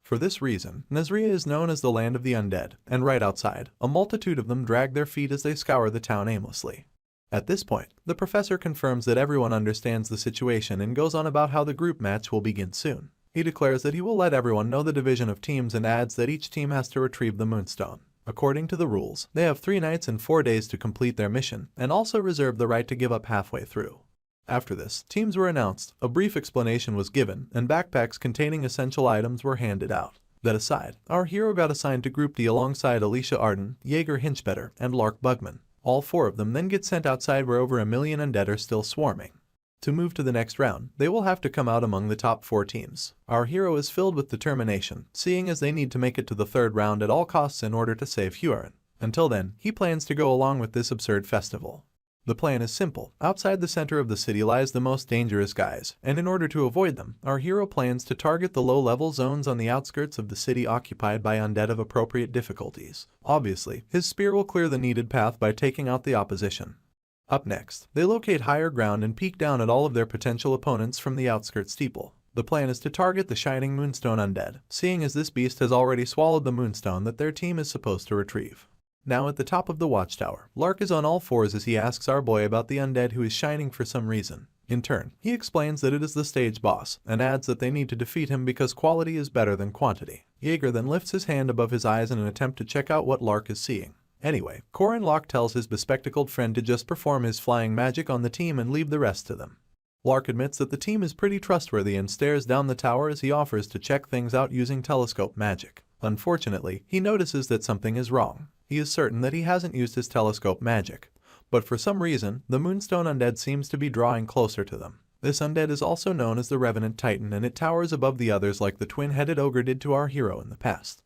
For this reason, Nazria is known as the land of the undead, and right outside, a multitude of them drag their feet as they scour the town aimlessly. At this point, the professor confirms that everyone understands the situation and goes on about how the group match will begin soon. He declares that he will let everyone know the division of teams and adds that each team has to retrieve the moonstone. According to the rules, they have 3 nights and 4 days to complete their mission, and also reserve the right to give up halfway through. After this, teams were announced, a brief explanation was given, and backpacks containing essential items were handed out. That aside, our hero got assigned to Group D alongside Alicia Arden, Jaeger Hinchbetter, and Lark Bugman. All 4 of them then get sent outside where over 1 million undead are still swarming. To move to the next round, they will have to come out among the top 4 teams. Our hero is filled with determination, seeing as they need to make it to the 3rd round at all costs in order to save Huron. Until then, he plans to go along with this absurd festival. The plan is simple. Outside the center of the city lies the most dangerous guys, and in order to avoid them, our hero plans to target the low-level zones on the outskirts of the city occupied by undead of appropriate difficulties. Obviously, his spear will clear the needed path by taking out the opposition. Up next, they locate higher ground and peek down at all of their potential opponents from the outskirts steeple. The plan is to target the Shining Moonstone undead, seeing as this beast has already swallowed the moonstone that their team is supposed to retrieve. Now at the top of the watchtower, Lark is on all fours as he asks our boy about the undead who is shining for some reason. In turn, he explains that it is the stage boss, and adds that they need to defeat him because quality is better than quantity. Jaeger then lifts his hand above his eyes in an attempt to check out what Lark is seeing. Anyway, Corin Locke tells his bespectacled friend to just perform his flying magic on the team and leave the rest to them. Lark admits that the team is pretty trustworthy and stares down the tower as he offers to check things out using telescope magic. Unfortunately, he notices that something is wrong. He is certain that he hasn't used his telescope magic, but for some reason, the Moonstone Undead seems to be drawing closer to them. This undead is also known as the Revenant Titan, and it towers above the others like the twin-headed ogre did to our hero in the past.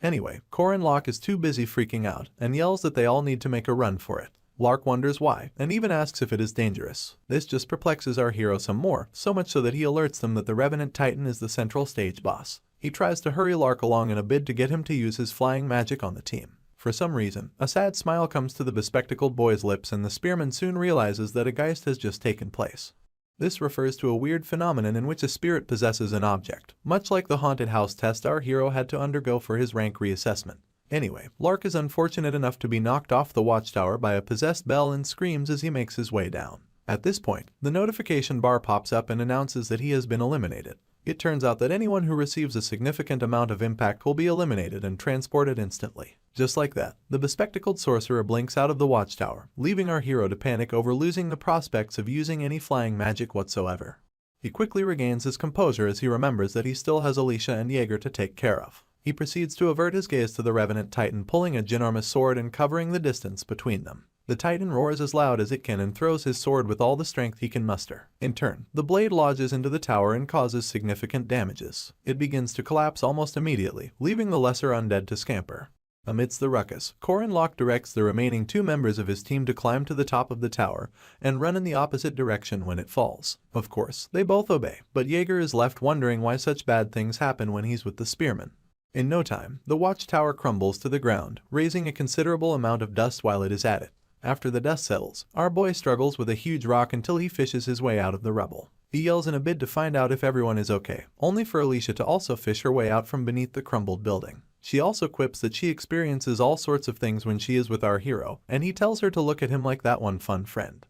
Anyway, Corin Locke is too busy freaking out and yells that they all need to make a run for it. Lark wonders why, and even asks if it is dangerous. This just perplexes our hero some more, so much so that he alerts them that the Revenant Titan is the central stage boss. He tries to hurry Lark along in a bid to get him to use his flying magic on the team. For some reason, a sad smile comes to the bespectacled boy's lips, and the spearman soon realizes that a geist has just taken place. This refers to a weird phenomenon in which a spirit possesses an object, much like the haunted house test our hero had to undergo for his rank reassessment. Anyway, Lark is unfortunate enough to be knocked off the watchtower by a possessed bell and screams as he makes his way down. At this point, the notification bar pops up and announces that he has been eliminated. It turns out that anyone who receives a significant amount of impact will be eliminated and transported instantly. Just like that, the bespectacled sorcerer blinks out of the watchtower, leaving our hero to panic over losing the prospects of using any flying magic whatsoever. He quickly regains his composure as he remembers that he still has Alicia and Jaeger to take care of. He proceeds to avert his gaze to the Revenant Titan, pulling a ginormous sword and covering the distance between them. The Titan roars as loud as it can and throws his sword with all the strength he can muster. In turn, the blade lodges into the tower and causes significant damages. It begins to collapse almost immediately, leaving the lesser undead to scamper. Amidst the ruckus, Corin Locke directs the remaining 2 members of his team to climb to the top of the tower and run in the opposite direction when it falls. Of course, they both obey, but Jaeger is left wondering why such bad things happen when he's with the spearman. In no time, the watchtower crumbles to the ground, raising a considerable amount of dust while it is at it. After the dust settles, our boy struggles with a huge rock until he fishes his way out of the rubble. He yells in a bid to find out if everyone is okay, only for Alicia to also fish her way out from beneath the crumbled building. She also quips that she experiences all sorts of things when she is with our hero, and he tells her to look at him like that one fun friend.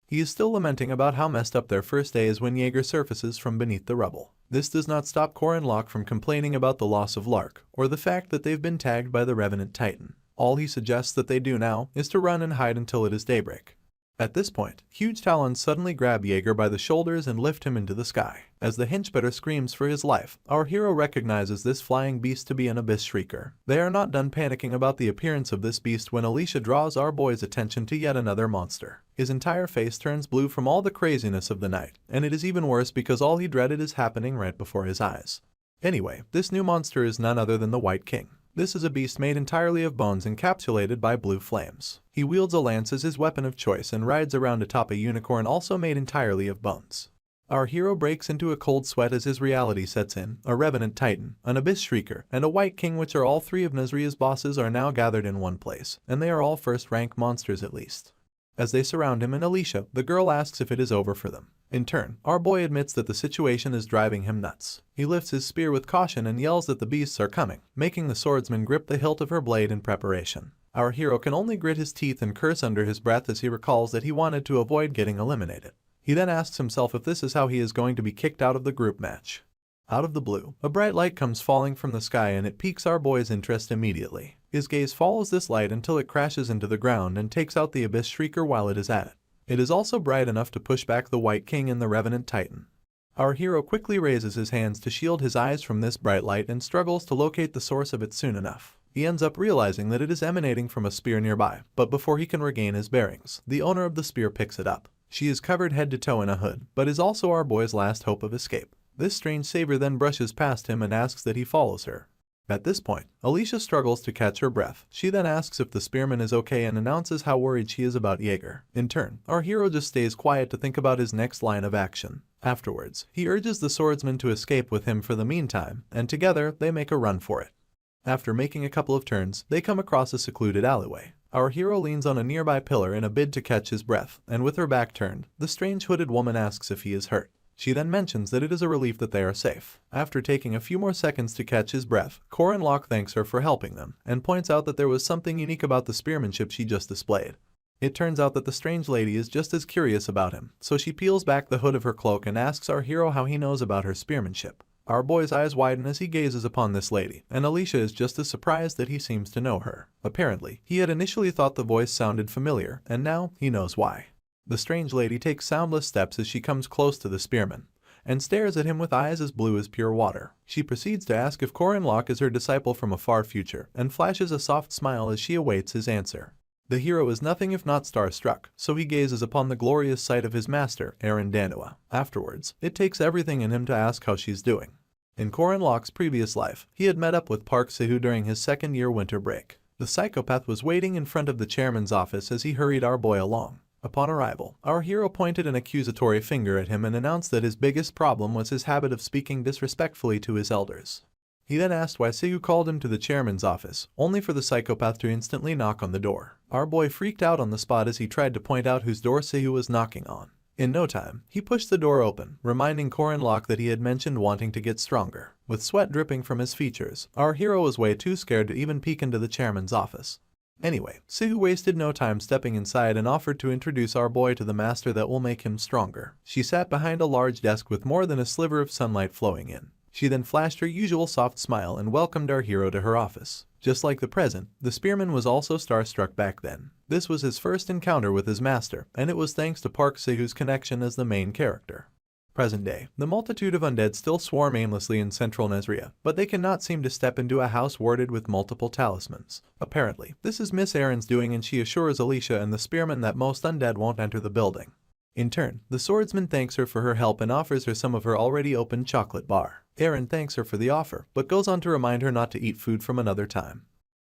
He is still lamenting about how messed up their first day is when Jaeger surfaces from beneath the rubble. This does not stop Corin Locke from complaining about the loss of Lark, or the fact that they've been tagged by the Revenant Titan. All he suggests that they do now is to run and hide until it is daybreak. At this point, huge talons suddenly grab Jaeger by the shoulders and lift him into the sky. As the henchbetter screams for his life, our hero recognizes this flying beast to be an abyss shrieker. They are not done panicking about the appearance of this beast when Alicia draws our boy's attention to yet another monster. His entire face turns blue from all the craziness of the night, and it is even worse because all he dreaded is happening right before his eyes. Anyway, this new monster is none other than the White King. This is a beast made entirely of bones encapsulated by blue flames. He wields a lance as his weapon of choice and rides around atop a unicorn also made entirely of bones. Our hero breaks into a cold sweat as his reality sets in. A Revenant Titan, an Abyss Shrieker, and a White King, which are all 3 of Nazria's bosses, are now gathered in one place, and they are all first-rank monsters at least. As they surround him and Alicia, the girl asks if it is over for them. In turn, our boy admits that the situation is driving him nuts. He lifts his spear with caution and yells that the beasts are coming, making the swordsman grip the hilt of her blade in preparation. Our hero can only grit his teeth and curse under his breath as he recalls that he wanted to avoid getting eliminated. He then asks himself if this is how he is going to be kicked out of the group match. Out of the blue, a bright light comes falling from the sky and it piques our boy's interest immediately. His gaze follows this light until it crashes into the ground and takes out the Abyss Shrieker while it is at it. It is also bright enough to push back the White King and the Revenant Titan. Our hero quickly raises his hands to shield his eyes from this bright light and struggles to locate the source of it soon enough. He ends up realizing that it is emanating from a spear nearby, but before he can regain his bearings, the owner of the spear picks it up. She is covered head to toe in a hood, but is also our boy's last hope of escape. This strange savior then brushes past him and asks that he follows her. At this point, Alicia struggles to catch her breath. She then asks if the spearman is okay and announces how worried she is about Jaeger. In turn, our hero just stays quiet to think about his next line of action. Afterwards, he urges the swordsman to escape with him for the meantime, and together they make a run for it. After making a couple of turns, they come across a secluded alleyway. Our hero leans on a nearby pillar in a bid to catch his breath, and with her back turned, the strange hooded woman asks if he is hurt. She then mentions that it is a relief that they are safe. After taking a few more seconds to catch his breath, Corin Locke thanks her for helping them, and points out that there was something unique about the spearmanship she just displayed. It turns out that the strange lady is just as curious about him, so she peels back the hood of her cloak and asks our hero how he knows about her spearmanship. Our boy's eyes widen as he gazes upon this lady, and Alicia is just as surprised that he seems to know her. Apparently, he had initially thought the voice sounded familiar, and now he knows why. The strange lady takes soundless steps as she comes close to the spearman, and stares at him with eyes as blue as pure water. She proceeds to ask if Korin is her disciple from a far future, and flashes a soft smile as she awaits his answer. The hero is nothing if not starstruck, so he gazes upon the glorious sight of his master, Danua. Afterwards, it takes everything in him to ask how she's doing. In Korin previous life, he had met up with Park Sahu during his second-year winter break. The psychopath was waiting in front of the chairman's office as he hurried our boy along. Upon arrival, our hero pointed an accusatory finger at him and announced that his biggest problem was his habit of speaking disrespectfully to his elders. He then asked why Sahu called him to the chairman's office, only for the psychopath to instantly knock on the door. Our boy freaked out on the spot as he tried to point out whose door Sahu was knocking on. In no time, he pushed the door open, reminding Korin that he had mentioned wanting to get stronger. With sweat dripping from his features, our hero was way too scared to even peek into the chairman's office. Anyway, Sahu wasted no time stepping inside and offered to introduce our boy to the master that will make him stronger. She sat behind a large desk with more than a sliver of sunlight flowing in. She then flashed her usual soft smile and welcomed our hero to her office. Just like the present, the spearman was also starstruck back then. This was his first encounter with his master, and it was thanks to Park Sahu's connection as the main character. Present day, the multitude of undead still swarm aimlessly in central Nezria, but they cannot seem to step into a house warded with multiple talismans. Apparently, this is Miss Erin's doing, and she assures Alicia and the spearman that most undead won't enter the building. In turn, the swordsman thanks her for her help and offers her some of her already opened chocolate bar. Erin thanks her for the offer, but goes on to remind her not to eat food from another time.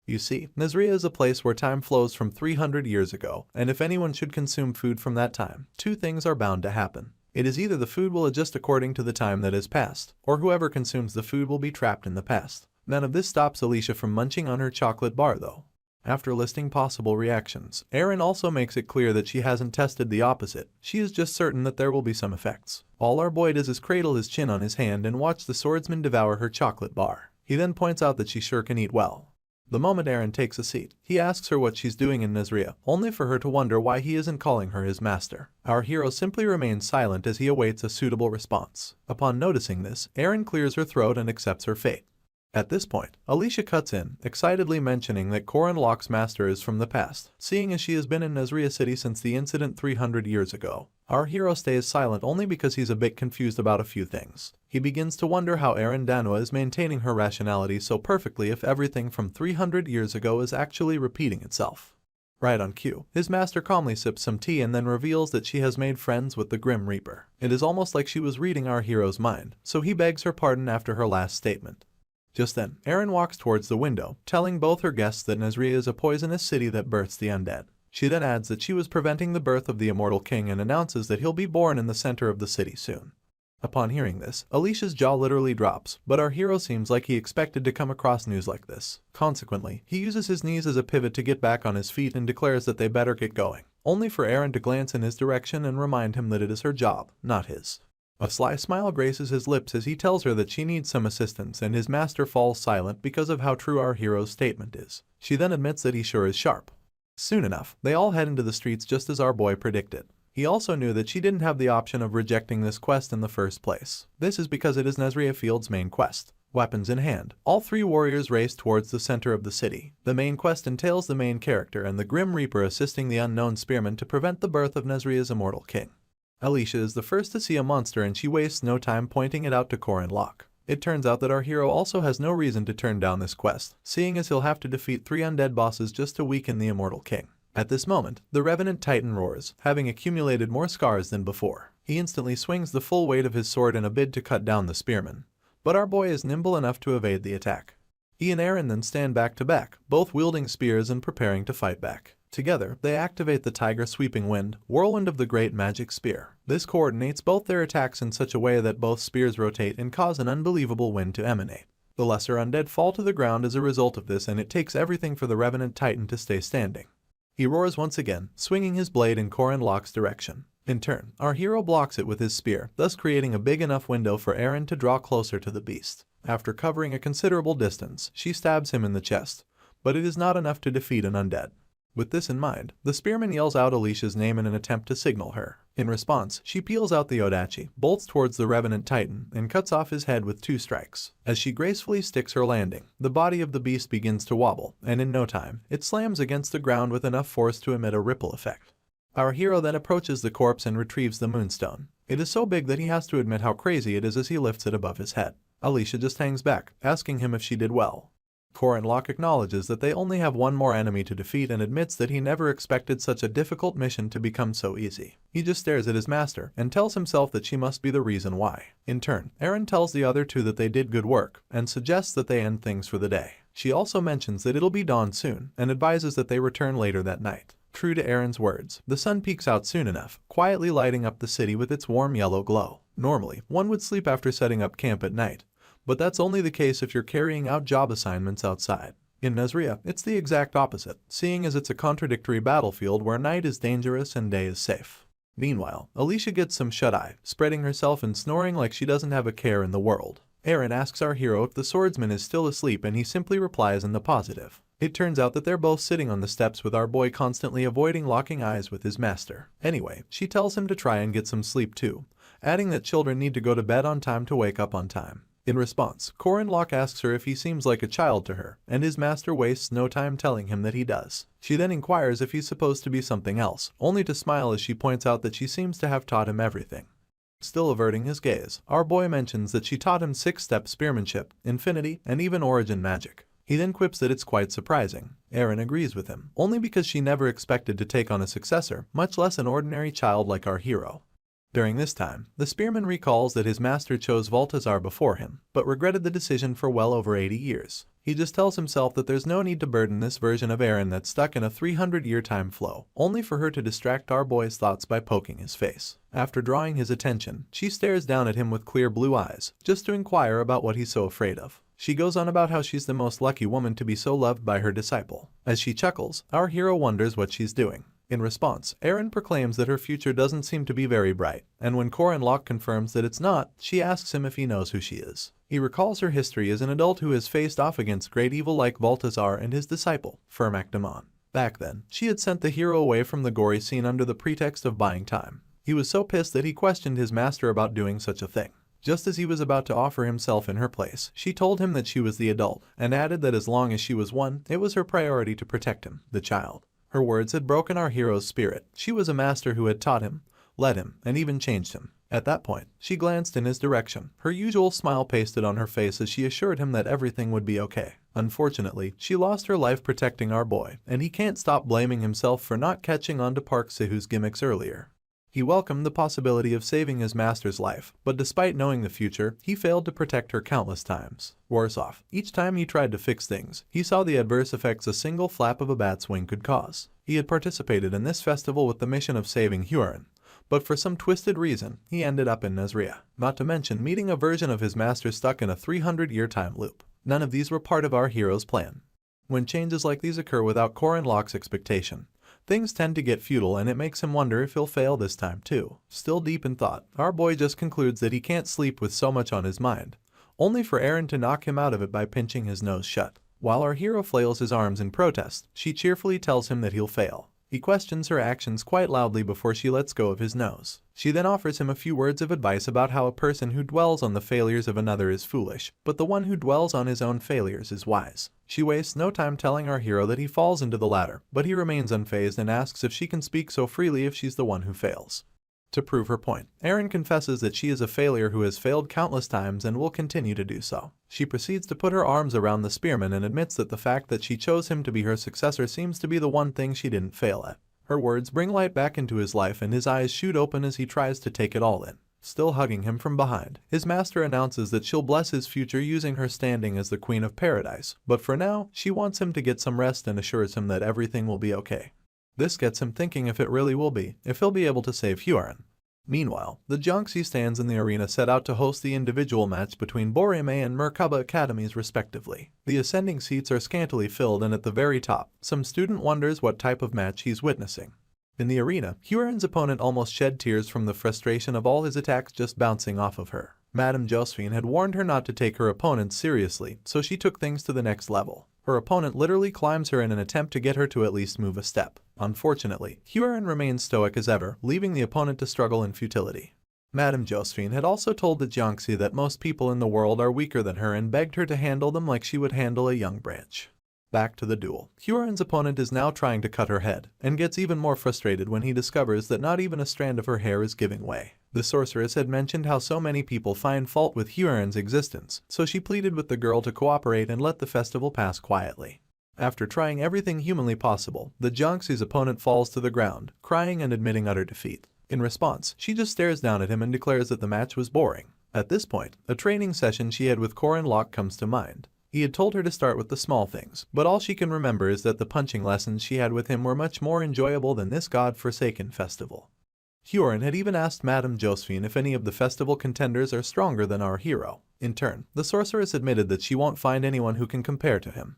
You see, Nezria is a place where time flows from 300 years ago, and if anyone should consume food from that time, two things are bound to happen. It is either the food will adjust according to the time that has passed, or whoever consumes the food will be trapped in the past. None of this stops Alicia from munching on her chocolate bar though. After listing possible reactions, Erin also makes it clear that she hasn't tested the opposite. She is just certain that there will be some effects. All our boy does is cradle his chin on his hand and watch the swordsman devour her chocolate bar. He then points out that she sure can eat well. The moment Erin takes a seat, he asks her what she's doing in Nezria, only for her to wonder why he isn't calling her his master. Our hero simply remains silent as he awaits a suitable response. Upon noticing this, Erin clears her throat and accepts her fate. At this point, Alicia cuts in, excitedly mentioning that Korin master is from the past, seeing as she has been in Nezria City since the incident 300 years ago. Our hero stays silent only because he's a bit confused about a few things. He begins to wonder how Danua is maintaining her rationality so perfectly if everything from 300 years ago is actually repeating itself. Right on cue, his master calmly sips some tea and then reveals that she has made friends with the Grim Reaper. It is almost like she was reading our hero's mind, so he begs her pardon after her last statement. Just then, Erin walks towards the window, telling both her guests that Nezria is a poisonous city that births the undead. She then adds that she was preventing the birth of the immortal king and announces that he'll be born in the center of the city soon. Upon hearing this, Alicia's jaw literally drops, but our hero seems like he expected to come across news like this. Consequently, he uses his knees as a pivot to get back on his feet and declares that they better get going, only for Erin to glance in his direction and remind him that it is her job, not his. A sly smile graces his lips as he tells her that she needs some assistance, and his master falls silent because of how true our hero's statement is. She then admits that he sure is sharp. Soon enough, they all head into the streets just as our boy predicted. He also knew that she didn't have the option of rejecting this quest in the first place. This is because it is Nezria Field's main quest. Weapons in hand, all three warriors race towards the center of the city. The main quest entails the main character and the Grim Reaper assisting the unknown spearman to prevent the birth of Nezria's immortal king. Alicia is the first to see a monster and she wastes no time pointing it out to Korin. It turns out that our hero also has no reason to turn down this quest, seeing as he'll have to defeat 3 undead bosses just to weaken the immortal king. At this moment, the Revenant Titan roars, having accumulated more scars than before. He instantly swings the full weight of his sword in a bid to cut down the spearman, but our boy is nimble enough to evade the attack. He and Erin then stand back to back, both wielding spears and preparing to fight back. Together, they activate the Tiger Sweeping Wind, whirlwind of the Great Magic Spear. This coordinates both their attacks in such a way that both spears rotate and cause an unbelievable wind to emanate. The lesser undead fall to the ground as a result of this, and it takes everything for the Revenant Titan to stay standing. He roars once again, swinging his blade in Korin direction. In turn, our hero blocks it with his spear, thus creating a big enough window for Erin to draw closer to the beast. After covering a considerable distance, she stabs him in the chest, but it is not enough to defeat an undead. With this in mind, the spearman yells out Alicia's name in an attempt to signal her. In response, she peels out the Odachi, bolts towards the Revenant Titan, and cuts off his head with 2 strikes. As she gracefully sticks her landing, the body of the beast begins to wobble, and in no time, it slams against the ground with enough force to emit a ripple effect. Our hero then approaches the corpse and retrieves the moonstone. It is so big that he has to admit how crazy it is as he lifts it above his head. Alicia just hangs back, asking him if she did well. Corin Locke acknowledges that they only have one more enemy to defeat and admits that he never expected such a difficult mission to become so easy. He just stares at his master and tells himself that she must be the reason why. In turn, Eren tells the other two that they did good work and suggests that they end things for the day. She also mentions that it'll be dawn soon and advises that they return later that night. True to Eren's words, the sun peeks out soon enough, quietly lighting up the city with its warm yellow glow. Normally, one would sleep after setting up camp at night, but that's only the case if you're carrying out job assignments outside. In Nazria, it's the exact opposite, seeing as it's a contradictory battlefield where night is dangerous and day is safe. Meanwhile, Alicia gets some shut-eye, spreading herself and snoring like she doesn't have a care in the world. Eren asks our hero if the swordsman is still asleep and he simply replies in the positive. It turns out that they're both sitting on the steps with our boy constantly avoiding locking eyes with his master. Anyway, she tells him to try and get some sleep too, adding that children need to go to bed on time to wake up on time. In response, Corin Locke asks her if he seems like a child to her, and his master wastes no time telling him that he does. She then inquires if he's supposed to be something else, only to smile as she points out that she seems to have taught him everything. Still averting his gaze, our boy mentions that she taught him 6-step spearmanship, infinity, and even origin magic. He then quips that it's quite surprising. Eren agrees with him, only because she never expected to take on a successor, much less an ordinary child like our hero. During this time, the spearman recalls that his master chose Balthazar before him, but regretted the decision for well over 80 years. He just tells himself that there's no need to burden this version of Eren that's stuck in a 300-year time flow, only for her to distract our boy's thoughts by poking his face. After drawing his attention, she stares down at him with clear blue eyes, just to inquire about what he's so afraid of. She goes on about how she's the most lucky woman to be so loved by her disciple. As she chuckles, our hero wonders what she's doing. In response, Eren proclaims that her future doesn't seem to be very bright, and when Corin Locke confirms that it's not, she asks him if he knows who she is. He recalls her history as an adult who has faced off against great evil like Balthazar and his disciple, Firmak Damon. Back then, she had sent the hero away from the gory scene under the pretext of buying time. He was so pissed that he questioned his master about doing such a thing. Just as he was about to offer himself in her place, she told him that she was the adult, and added that as long as she was one, it was her priority to protect him, the child. Her words had broken our hero's spirit. She was a master who had taught him, led him, and even changed him. At that point, she glanced in his direction, her usual smile pasted on her face as she assured him that everything would be okay. Unfortunately, she lost her life protecting our boy, and he can't stop blaming himself for not catching on to Park Sahu's gimmicks earlier. He welcomed the possibility of saving his master's life, but despite knowing the future, he failed to protect her countless times. Worse off, each time he tried to fix things, he saw the adverse effects a single flap of a bat's wing could cause. He had participated in this festival with the mission of saving Huron, but for some twisted reason, he ended up in Nazria, not to mention meeting a version of his master stuck in a 300-year time loop. None of these were part of our hero's plan. When changes like these occur without Corin Locke's expectation, things tend to get futile, and it makes him wonder if he'll fail this time too. Still deep in thought, our boy just concludes that he can't sleep with so much on his mind, only for Eren to knock him out of it by pinching his nose shut. While our hero flails his arms in protest, she cheerfully tells him that he'll fail. He questions her actions quite loudly before she lets go of his nose. She then offers him a few words of advice about how a person who dwells on the failures of another is foolish, but the one who dwells on his own failures is wise. She wastes no time telling our hero that he falls into the latter, but he remains unfazed and asks if she can speak so freely if she's the one who fails. To prove her point, Eren confesses that she is a failure who has failed countless times and will continue to do so. She proceeds to put her arms around the spearman and admits that the fact that she chose him to be her successor seems to be the one thing she didn't fail at. Her words bring light back into his life and his eyes shoot open as he tries to take it all in. Still hugging him from behind, his master announces that she'll bless his future using her standing as the Queen of Paradise, but for now, she wants him to get some rest and assures him that everything will be okay. This gets him thinking if it really will be, if he'll be able to save Huron. Meanwhile, the Jiangxi stands in the arena set out to host the individual match between Borime and Merkaba academies respectively. The ascending seats are scantily filled, and at the very top, some student wonders what type of match he's witnessing. In the arena, Huron's opponent almost shed tears from the frustration of all his attacks just bouncing off of her. Madame Josephine had warned her not to take her opponents seriously, so she took things to the next level. Her opponent literally climbs her in an attempt to get her to at least move a step. Unfortunately, Huron remains stoic as ever, leaving the opponent to struggle in futility. Madame Josephine had also told the Jiangxi that most people in the world are weaker than her and begged her to handle them like she would handle a young branch. Back to the duel. Hyorin's opponent is now trying to cut her head, and gets even more frustrated when he discovers that not even a strand of her hair is giving way. The sorceress had mentioned how so many people find fault with Hyorin's existence, so she pleaded with the girl to cooperate and let the festival pass quietly. After trying everything humanly possible, the Jiangxi's opponent falls to the ground, crying and admitting utter defeat. In response, she just stares down at him and declares that the match was boring. At this point, a training session she had with Korin Locke comes to mind. He had told her to start with the small things, but all she can remember is that the punching lessons she had with him were much more enjoyable than this god-forsaken festival. Hyorin had even asked Madame Josephine if any of the festival contenders are stronger than our hero. In turn, the sorceress admitted that she won't find anyone who can compare to him.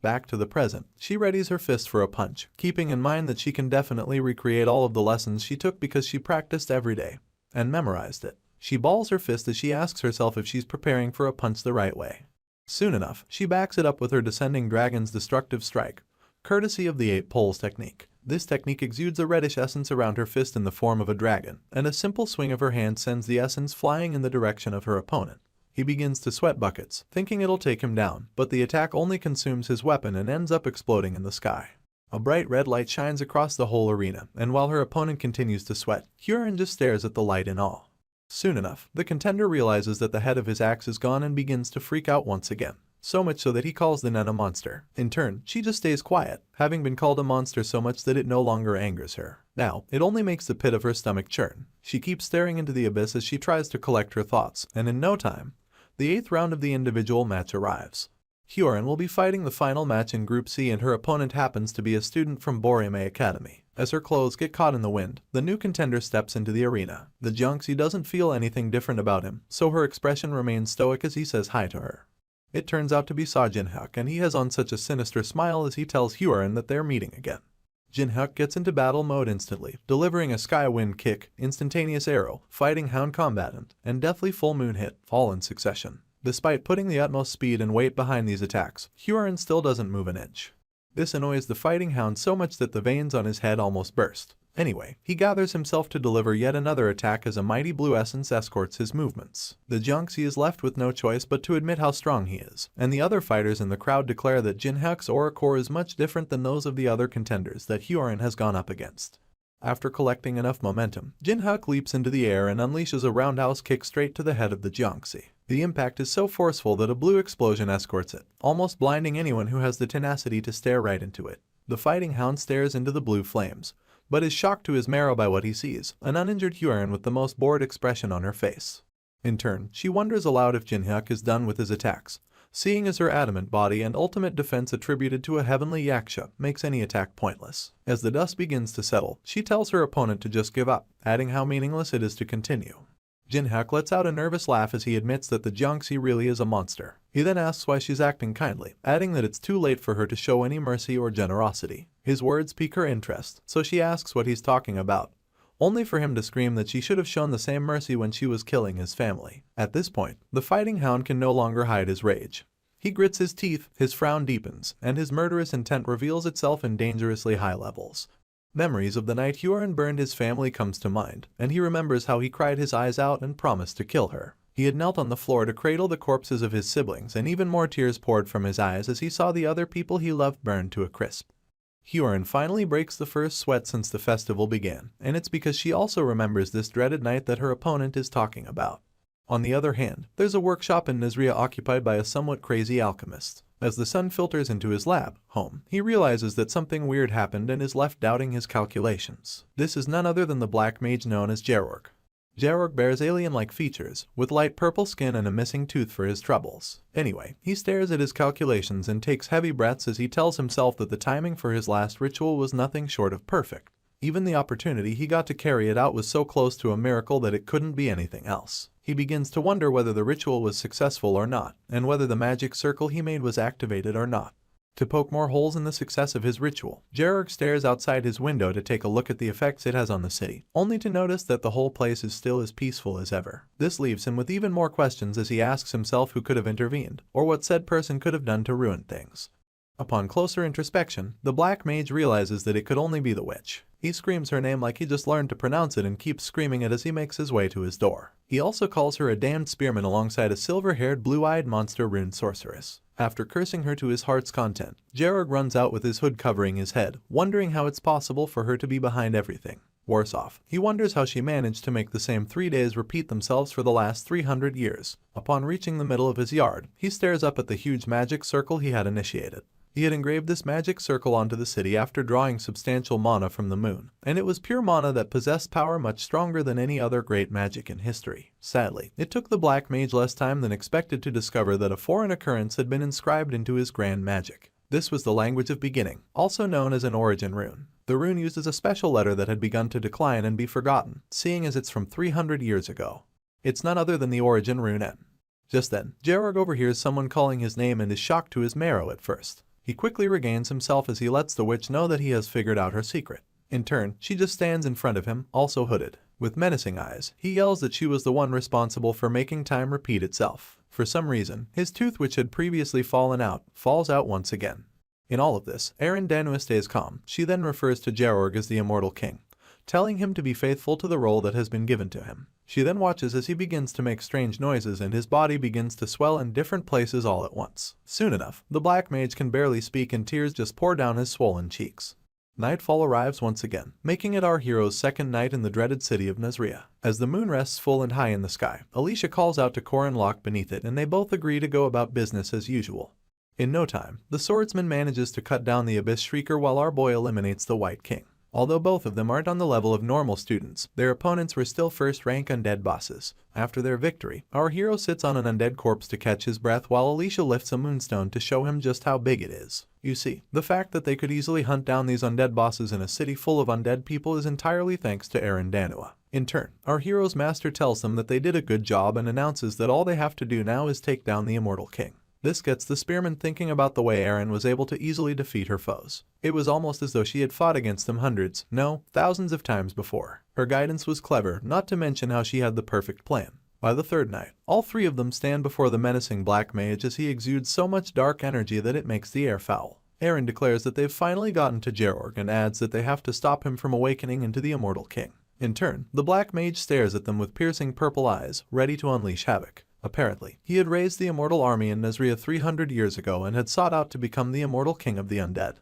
Back to the present, she readies her fist for a punch, keeping in mind that she can definitely recreate all of the lessons she took because she practiced every day and memorized it. She balls her fist as she asks herself if she's preparing for a punch the right way. Soon enough, she backs it up with her descending dragon's destructive strike, courtesy of the 8 poles technique. This technique exudes a reddish essence around her fist in the form of a dragon, and a simple swing of her hand sends the essence flying in the direction of her opponent. He begins to sweat buckets, thinking it'll take him down, but the attack only consumes his weapon and ends up exploding in the sky. A bright red light shines across the whole arena, and while her opponent continues to sweat, Hyorin just stares at the light in awe. Soon enough, the contender realizes that the head of his axe is gone and begins to freak out once again. So much so that he calls the net a monster. In turn, she just stays quiet, having been called a monster so much that it no longer angers her. Now, it only makes the pit of her stomach churn. She keeps staring into the abyss as she tries to collect her thoughts, and in no time, the 8th round of the individual match arrives. Hyorin will be fighting the final match in Group C, and her opponent happens to be a student from Borime Academy. As her clothes get caught in the wind, the new contender steps into the arena. The Jiangxi doesn't feel anything different about him, so her expression remains stoic as he says hi to her. It turns out to be Sa Jinhyuk, and he has on such a sinister smile as he tells Hyorin that they're meeting again. Jinhyuk gets into battle mode instantly, delivering a sky wind kick, instantaneous arrow, fighting hound combatant, and deathly full moon hit, all in succession. Despite putting the utmost speed and weight behind these attacks, Hyorin still doesn't move an inch. This annoys the fighting hound so much that the veins on his head almost burst. Anyway, he gathers himself to deliver yet another attack as a mighty blue essence escorts his movements. The Jiangxi is left with no choice but to admit how strong he is, and the other fighters in the crowd declare that Jinhyuk's aura core is much different than those of the other contenders that Hyorin has gone up against. After collecting enough momentum, Jinhyuk leaps into the air and unleashes a roundhouse kick straight to the head of the Jiangxi. The impact is so forceful that a blue explosion escorts it, almost blinding anyone who has the tenacity to stare right into it. The fighting hound stares into the blue flames, but is shocked to his marrow by what he sees, an uninjured Hyorin with the most bored expression on her face. In turn, she wonders aloud if Jinhyuk is done with his attacks, seeing as her adamant body and ultimate defense attributed to a heavenly yaksha makes any attack pointless. As the dust begins to settle, she tells her opponent to just give up, adding how meaningless it is to continue. Jinhyuk lets out a nervous laugh as he admits that the Jiangxi really is a monster. He then asks why she's acting kindly, adding that it's too late for her to show any mercy or generosity. His words pique her interest, so she asks what he's talking about, only for him to scream that she should have shown the same mercy when she was killing his family. At this point, the fighting hound can no longer hide his rage. He grits his teeth, his frown deepens, and his murderous intent reveals itself in dangerously high levels. Memories of the night Hyorin burned his family comes to mind, and he remembers how he cried his eyes out and promised to kill her. He had knelt on the floor to cradle the corpses of his siblings, and even more tears poured from his eyes as he saw the other people he loved burned to a crisp. Hyorin finally breaks the first sweat since the festival began, and it's because she also remembers this dreaded night that her opponent is talking about. On the other hand, there's a workshop in Nizria occupied by a somewhat crazy alchemist. As the sun filters into his lab home, he realizes that something weird happened and is left doubting his calculations. This is none other than the black mage known as Jerorg. Jerorg bears alien-like features, with light purple skin and a missing tooth for his troubles. Anyway, he stares at his calculations and takes heavy breaths as he tells himself that the timing for his last ritual was nothing short of perfect. Even the opportunity he got to carry it out was so close to a miracle that it couldn't be anything else. He begins to wonder whether the ritual was successful or not, and whether the magic circle he made was activated or not. To poke more holes in the success of his ritual, Jerorg stares outside his window to take a look at the effects it has on the city, only to notice that the whole place is still as peaceful as ever. This leaves him with even more questions as he asks himself who could have intervened, or what said person could have done to ruin things. Upon closer introspection, the black mage realizes that it could only be the witch. He screams her name like he just learned to pronounce it and keeps screaming it as he makes his way to his door. He also calls her a damned spearman alongside a silver-haired, blue-eyed monster rune sorceress. After cursing her to his heart's content, Georg runs out with his hood covering his head, wondering how it's possible for her to be behind everything. Worse off, he wonders how she managed to make the same 3 days repeat themselves for the last 300 years. Upon reaching the middle of his yard, he stares up at the huge magic circle he had initiated. He had engraved this magic circle onto the city after drawing substantial mana from the moon, and it was pure mana that possessed power much stronger than any other great magic in history. Sadly, it took the Black Mage less time than expected to discover that a foreign occurrence had been inscribed into his grand magic. This was the language of beginning, also known as an origin rune. The rune uses a special letter that had begun to decline and be forgotten, seeing as it's from 300 years ago. It's none other than the origin rune N. Just then, Georg overhears someone calling his name and is shocked to his marrow at first. He quickly regains himself as he lets the witch know that he has figured out her secret. In turn, she just stands in front of him, also hooded. With menacing eyes, he yells that she was the one responsible for making time repeat itself. For some reason, his tooth, which had previously fallen out, falls out once again. In all of this, Danua stays calm. She then refers to Georg as the Immortal King, telling him to be faithful to the role that has been given to him. She then watches as he begins to make strange noises and his body begins to swell in different places all at once. Soon enough, the Black Mage can barely speak and tears just pour down his swollen cheeks. Nightfall arrives once again, making it our hero's second night in the dreaded city of Nazria. As the moon rests full and high in the sky, Alicia calls out to Corin Locke beneath it and they both agree to go about business as usual. In no time, the swordsman manages to cut down the Abyss Shrieker while our boy eliminates the White King. Although both of them aren't on the level of normal students, their opponents were still first-rank undead bosses. After their victory, our hero sits on an undead corpse to catch his breath while Alicia lifts a moonstone to show him just how big it is. You see, the fact that they could easily hunt down these undead bosses in a city full of undead people is entirely thanks to Danua. In turn, our hero's master tells them that they did a good job and announces that all they have to do now is take down the Immortal King. This gets the spearman thinking about the way Erin was able to easily defeat her foes. It was almost as though she had fought against them hundreds, no, thousands of times before. Her guidance was clever, not to mention how she had the perfect plan. By the third night, all three of them stand before the menacing Black Mage as he exudes so much dark energy that it makes the air foul. Erin declares that they've finally gotten to Georg and adds that they have to stop him from awakening into the Immortal King. In turn, the Black Mage stares at them with piercing purple eyes, ready to unleash havoc. Apparently, he had raised the immortal army in Nazria 300 years ago and had sought out to become the Immortal King of the Undead.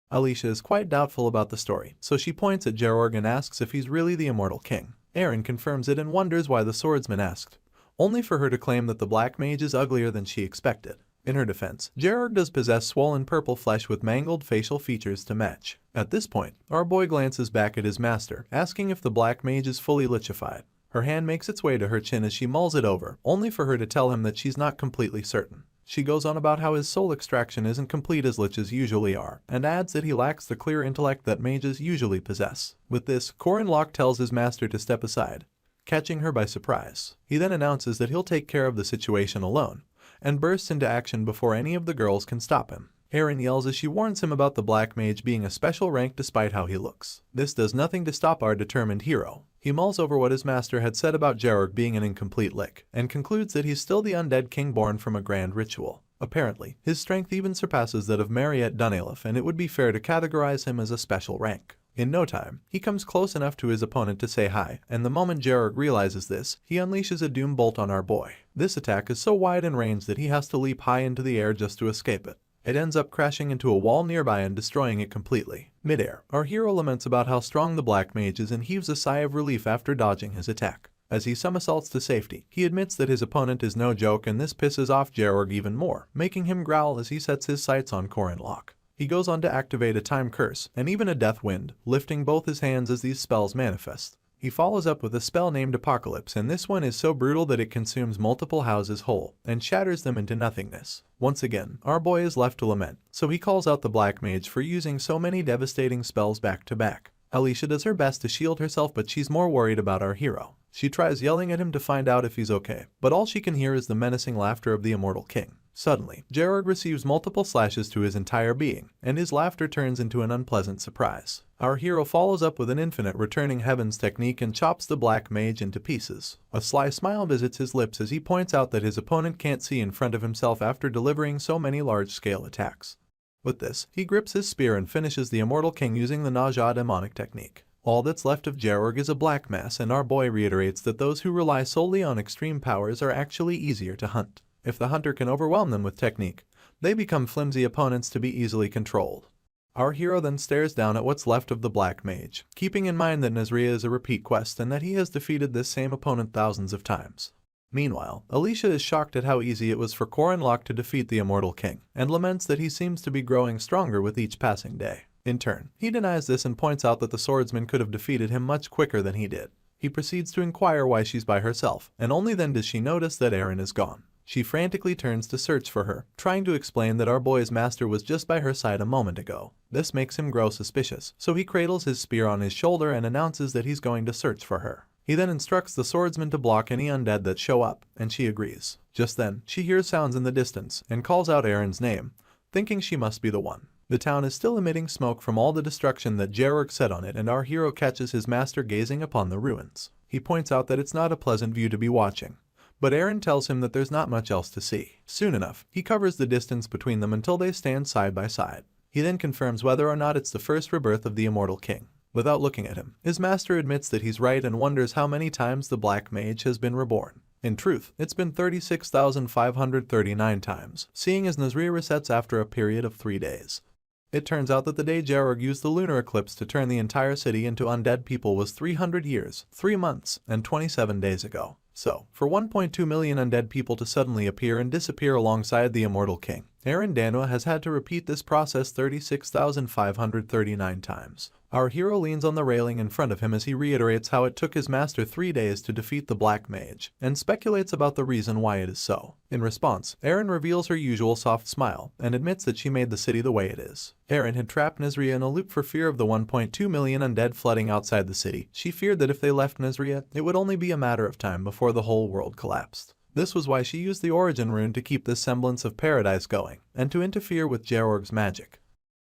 Alicia is quite doubtful about the story, so she points at Georg and asks if he's really the Immortal King. Erin confirms it and wonders why the swordsman asked, only for her to claim that the Black Mage is uglier than she expected. In her defense, Georg does possess swollen purple flesh with mangled facial features to match. At this point, our boy glances back at his master, asking if the Black Mage is fully lichefied. Her hand makes its way to her chin as she mulls it over, only for her to tell him that she's not completely certain. She goes on about how his soul extraction isn't complete as liches usually are, and adds that he lacks the clear intellect that mages usually possess. With this, Corin Locke tells his master to step aside, catching her by surprise. He then announces that he'll take care of the situation alone, and bursts into action before any of the girls can stop him. Erin yells as she warns him about the Black Mage being a special rank despite how he looks. This does nothing to stop our determined hero. He mulls over what his master had said about Georg being an incomplete lick, and concludes that he's still the undead king born from a grand ritual. Apparently, his strength even surpasses that of Mariette Dunalef, and it would be fair to categorize him as a special rank. In no time, he comes close enough to his opponent to say hi, and the moment Georg realizes this, he unleashes a doom bolt on our boy. This attack is so wide in range that he has to leap high into the air just to escape it. It ends up crashing into a wall nearby and destroying it completely. Mid-air, our hero laments about how strong the Black Mage is and heaves a sigh of relief after dodging his attack. As he somersaults to safety, he admits that his opponent is no joke, and this pisses off Georg even more, making him growl as he sets his sights on Corin Locke. He goes on to activate a time curse and even a death wind, lifting both his hands as these spells manifest. He follows up with a spell named Apocalypse, and this one is so brutal that it consumes multiple houses whole and shatters them into nothingness. Once again, our boy is left to lament, so he calls out the Black Mage for using so many devastating spells back to back. Alicia does her best to shield herself, but she's more worried about our hero. She tries yelling at him to find out if he's okay, but all she can hear is the menacing laughter of the Immortal King. Suddenly, Georg receives multiple slashes to his entire being, and his laughter turns into an unpleasant surprise. Our hero follows up with an infinite returning heavens technique and chops the Black Mage into pieces. A sly smile visits his lips as he points out that his opponent can't see in front of himself after delivering so many large-scale attacks. With this, he grips his spear and finishes the Immortal King using the Nausea demonic technique. All that's left of Georg is a black mass, and our boy reiterates that those who rely solely on extreme powers are actually easier to hunt. If the hunter can overwhelm them with technique, they become flimsy opponents to be easily controlled. Our hero then stares down at what's left of the Black Mage, keeping in mind that Nazria is a repeat quest and that he has defeated this same opponent thousands of times. Meanwhile, Alicia is shocked at how easy it was for Corinlock to defeat the Immortal King, and laments that he seems to be growing stronger with each passing day. In turn, he denies this and points out that the swordsman could have defeated him much quicker than he did. He proceeds to inquire why she's by herself, and only then does she notice that Aaron is gone. She frantically turns to search for her, trying to explain that our boy's master was just by her side a moment ago. This makes him grow suspicious, so he cradles his spear on his shoulder and announces that he's going to search for her. He then instructs the swordsman to block any undead that show up, and she agrees. Just then, she hears sounds in the distance and calls out Aaron's name, thinking she must be the one. The town is still emitting smoke from all the destruction that Georg set on it, and our hero catches his master gazing upon the ruins. He points out that it's not a pleasant view to be watching, but Aaron tells him that there's not much else to see. Soon enough, he covers the distance between them until they stand side by side. He then confirms whether or not it's the first rebirth of the Immortal King. Without looking at him, his master admits that he's right and wonders how many times the Black Mage has been reborn. In truth, it's been 36,539 times, seeing as Nazria resets after a period of 3 days. It turns out that the day Georg used the lunar eclipse to turn the entire city into undead people was 300 years, 3 months, and 27 days ago. So, for 1.2 million undead people to suddenly appear and disappear alongside the Immortal King, Aaron Danwa has had to repeat this process 36,539 times. Our hero leans on the railing in front of him as he reiterates how it took his master 3 days to defeat the Black Mage, and speculates about the reason why it is so. In response, Aaron reveals her usual soft smile, and admits that she made the city the way it is. Aaron had trapped Nazria in a loop for fear of the 1.2 million undead flooding outside the city. She feared that if they left Nazria, it would only be a matter of time before the whole world collapsed. This was why she used the origin rune to keep this semblance of paradise going, and to interfere with Georg's magic.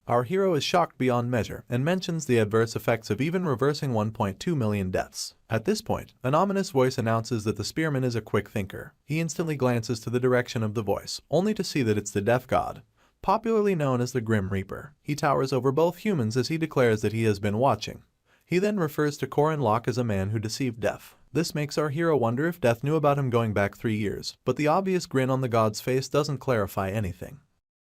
Our hero is shocked beyond measure, and mentions the adverse effects of even reversing 1.2 million deaths. At this point, an ominous voice announces that the spearman is a quick thinker. He instantly glances to the direction of the voice, only to see that it's the Death God, popularly known as the Grim Reaper. He towers over both humans as he declares that he has been watching. He then refers to Corinlock as a man who deceived Death. This makes our hero wonder if Death knew about him going back 3 years, but the obvious grin on the god's face doesn't clarify anything.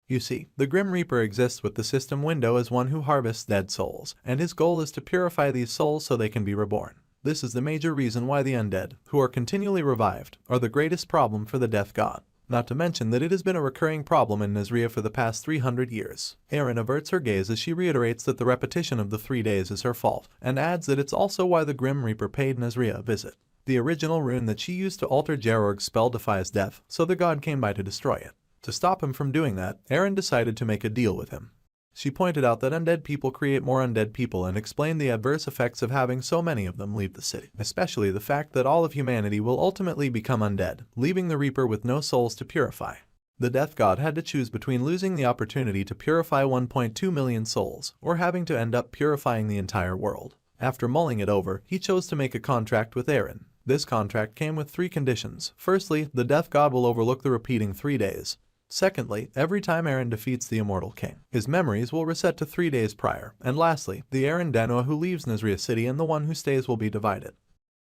You see, the Grim Reaper exists with the system window as one who harvests dead souls, and his goal is to purify these souls so they can be reborn. This is the major reason why the undead, who are continually revived, are the greatest problem for the Death God. Not to mention that it has been a recurring problem in Nazria for the past 300 years. Aaron averts her gaze as she reiterates that the repetition of the 3 days is her fault, and adds that it's also why the Grim Reaper paid Nazria a visit. The original rune that she used to alter Georg's spell defies death, so the god came by to destroy it. To stop him from doing that, Aaron decided to make a deal with him. She pointed out that undead people create more undead people and explained the adverse effects of having so many of them leave the city, especially the fact that all of humanity will ultimately become undead, leaving the Reaper with no souls to purify. The Death God had to choose between losing the opportunity to purify 1.2 million souls, or having to end up purifying the entire world. After mulling it over, he chose to make a contract with Aaron. This contract came with 3 conditions. Firstly, the Death God will overlook the repeating 3 days. Secondly, every time Aaron defeats the Immortal King, his memories will reset to 3 days prior. And lastly, the Aaron Danwa who leaves Nazria City and the one who stays will be divided.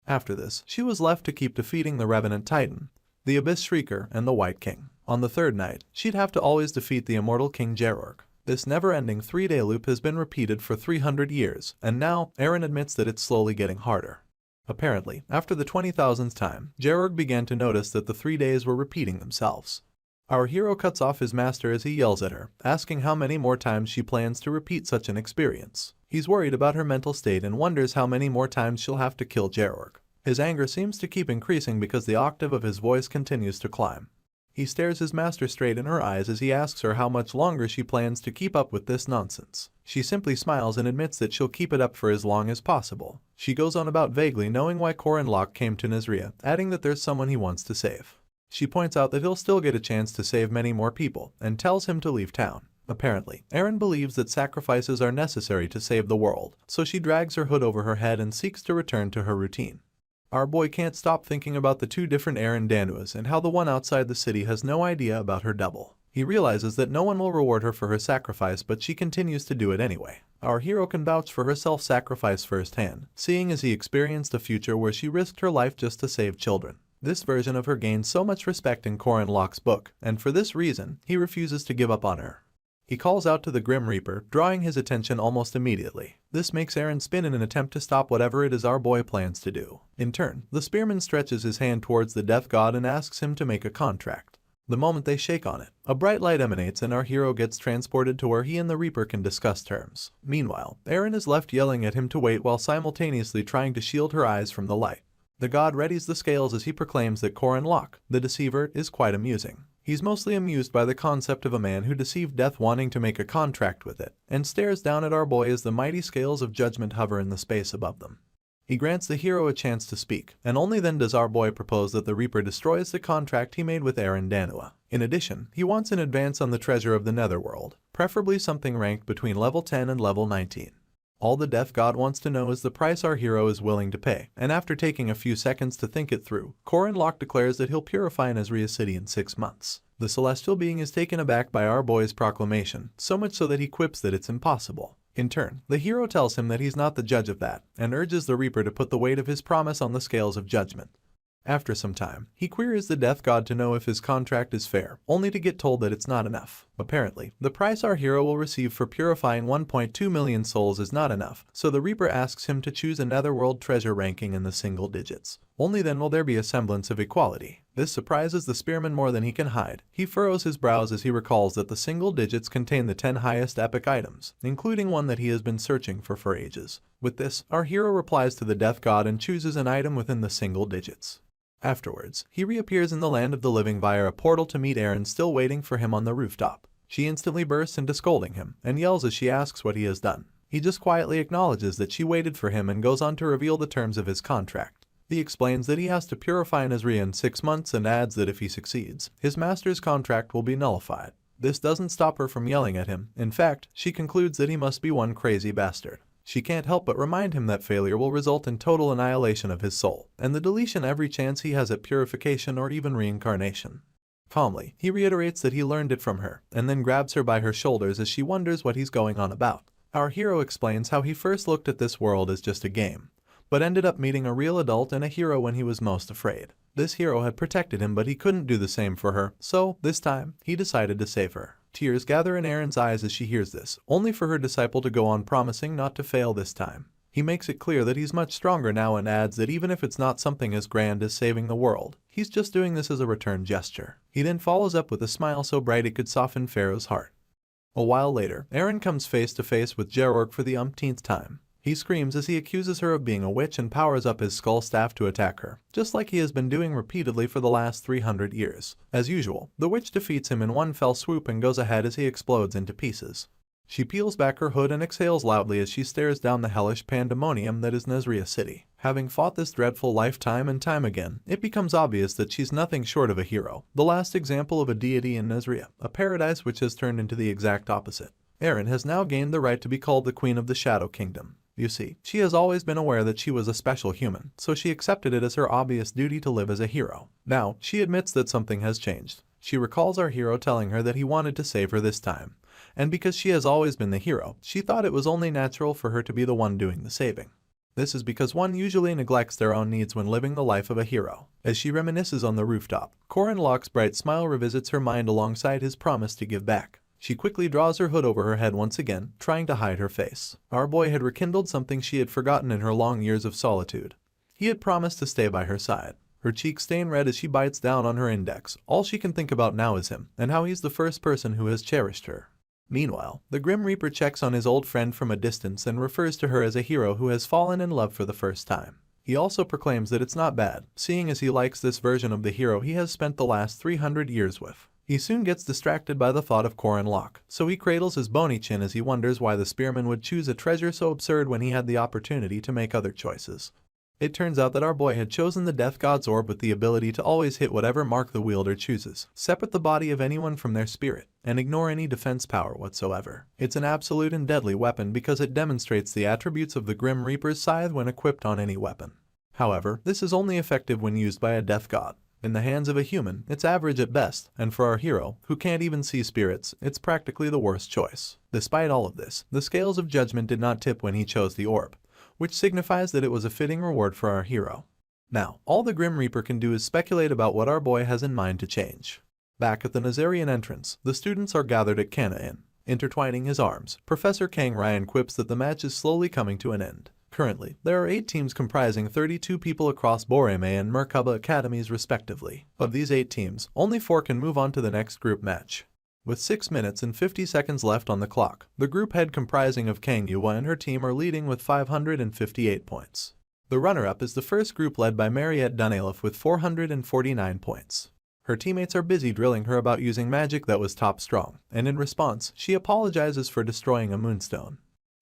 After this, she was left to keep defeating the Revenant Titan, the Abyss Shrieker, and the White King. On the 3rd night, she'd have to always defeat the Immortal King Georg. This never-ending 3-day loop has been repeated for 300 years, and now Aaron admits that it's slowly getting harder. Apparently, after the 20,000th time, Georg began to notice that the 3 days were repeating themselves. Our hero cuts off his master as he yells at her, asking how many more times she plans to repeat such an experience. He's worried about her mental state and wonders how many more times she'll have to kill Georg. His anger seems to keep increasing because the octave of his voice continues to climb. He stares his master straight in her eyes as he asks her how much longer she plans to keep up with this nonsense. She simply smiles and admits that she'll keep it up for as long as possible. She goes on about vaguely knowing why Corinlock came to Nazria, adding that there's someone he wants to save. She points out that he'll still get a chance to save many more people, and tells him to leave town. Apparently, Aaron believes that sacrifices are necessary to save the world, so she drags her hood over her head and seeks to return to her routine. Our boy can't stop thinking about the 2 different Aaron Danwas and how the one outside the city has no idea about her double. He realizes that no one will reward her for her sacrifice, but she continues to do it anyway. Our hero can vouch for her self-sacrifice firsthand, seeing as he experienced a future where she risked her life just to save children. This version of her gains so much respect in Corin Locke's book, and for this reason, he refuses to give up on her. He calls out to the Grim Reaper, drawing his attention almost immediately. This makes Eren spin in an attempt to stop whatever it is our boy plans to do. In turn, the spearman stretches his hand towards the death god and asks him to make a contract. The moment they shake on it, a bright light emanates and our hero gets transported to where he and the Reaper can discuss terms. Meanwhile, Eren is left yelling at him to wait while simultaneously trying to shield her eyes from the light. The god readies the scales as he proclaims that Corin Locke, the deceiver, is quite amusing. He's mostly amused by the concept of a man who deceived death wanting to make a contract with it, and stares down at our boy as the mighty scales of judgment hover in the space above them. He grants the hero a chance to speak, and only then does our boy propose that the Reaper destroys the contract he made with Eren Danua. In addition, he wants an advance on the treasure of the Netherworld, preferably something ranked between level 10 and level 19. All the Death God wants to know is the price our hero is willing to pay, and after taking a few seconds to think it through, Corin Locke declares that he'll purify Nasria City in 6 months. The celestial being is taken aback by our boy's proclamation, so much so that he quips that it's impossible. In turn, the hero tells him that he's not the judge of that, and urges the Reaper to put the weight of his promise on the scales of judgment. After some time, he queries the Death God to know if his contract is fair, only to get told that it's not enough. Apparently, the price our hero will receive for purifying 1.2 million souls is not enough, so the Reaper asks him to choose a netherworld treasure ranking in the single digits. Only then will there be a semblance of equality. This surprises the spearman more than he can hide. He furrows his brows as he recalls that the single digits contain the 10 highest epic items, including one that he has been searching for ages. With this, our hero replies to the Death God and chooses an item within the single digits. Afterwards, he reappears in the land of the living via a portal to meet Eren still waiting for him on the rooftop. She instantly bursts into scolding him, and yells as she asks what he has done. He just quietly acknowledges that she waited for him and goes on to reveal the terms of his contract. He explains that he has to purify Nasria in 6 months and adds that if he succeeds, his master's contract will be nullified. This doesn't stop her from yelling at him. In fact, she concludes that he must be one crazy bastard. She can't help but remind him that failure will result in total annihilation of his soul, and the deletion every chance he has at purification or even reincarnation. Calmly, he reiterates that he learned it from her, and then grabs her by her shoulders as she wonders what he's going on about. Our hero explains how he first looked at this world as just a game, but ended up meeting a real adult and a hero when he was most afraid. This hero had protected him, but he couldn't do the same for her, so, this time, he decided to save her. Tears gather in Eren's eyes as she hears this, only for her disciple to go on promising not to fail this time. He makes it clear that he's much stronger now and adds that even if it's not something as grand as saving the world, he's just doing this as a return gesture. He then follows up with a smile so bright it could soften Pharaoh's heart. A while later, Eren comes face to face with Gerorg for the umpteenth time. He screams as he accuses her of being a witch and powers up his skull staff to attack her, just like he has been doing repeatedly for the last 300 years. As usual, the witch defeats him in one fell swoop and goes ahead as he explodes into pieces. She peels back her hood and exhales loudly as she stares down the hellish pandemonium that is Nasria City. Having fought this dreadful life time and time again, it becomes obvious that she's nothing short of a hero, the last example of a deity in Nasria, a paradise which has turned into the exact opposite. Eren has now gained the right to be called the Queen of the Shadow Kingdom. You see, she has always been aware that she was a special human, so she accepted it as her obvious duty to live as a hero. Now, she admits that something has changed. She recalls our hero telling her that he wanted to save her this time, and because she has always been the hero, she thought it was only natural for her to be the one doing the saving. This is because one usually neglects their own needs when living the life of a hero. As she reminisces on the rooftop, Corin Locke's bright smile revisits her mind alongside his promise to give back. She quickly draws her hood over her head once again, trying to hide her face. Our boy had rekindled something she had forgotten in her long years of solitude. He had promised to stay by her side. Her cheeks stain red as she bites down on her index. All she can think about now is him, and how he's the first person who has cherished her. Meanwhile, the Grim Reaper checks on his old friend from a distance and refers to her as a hero who has fallen in love for the first time. He also proclaims that it's not bad, seeing as he likes this version of the hero he has spent the last 300 years with. He soon gets distracted by the thought of Corin Locke, so he cradles his bony chin as he wonders why the spearman would choose a treasure so absurd when he had the opportunity to make other choices. It turns out that our boy had chosen the Death God's orb with the ability to always hit whatever mark the wielder chooses, separate the body of anyone from their spirit, and ignore any defense power whatsoever. It's an absolute and deadly weapon because it demonstrates the attributes of the Grim Reaper's scythe when equipped on any weapon. However, this is only effective when used by a Death God. In the hands of a human, it's average at best, and for our hero, who can't even see spirits, it's practically the worst choice. Despite all of this, the scales of judgment did not tip when he chose the orb, which signifies that it was a fitting reward for our hero. Now, all the Grim Reaper can do is speculate about what our boy has in mind to change. Back at the Nazarian entrance, the students are gathered at Kana Inn. Intertwining his arms, Professor Kang Ryan quips that the match is slowly coming to an end. Currently, there are 8 teams comprising 32 people across Boreme and Merkaba academies respectively. Of these 8 teams, only 4 can move on to the next group match. With 6 minutes and 50 seconds left on the clock, the group head comprising of Kang Yuwa and her team are leading with 558 points. The runner-up is the first group led by Mariette Dunalef with 449 points. Her teammates are busy drilling her about using magic that was top strong, and in response, she apologizes for destroying a moonstone.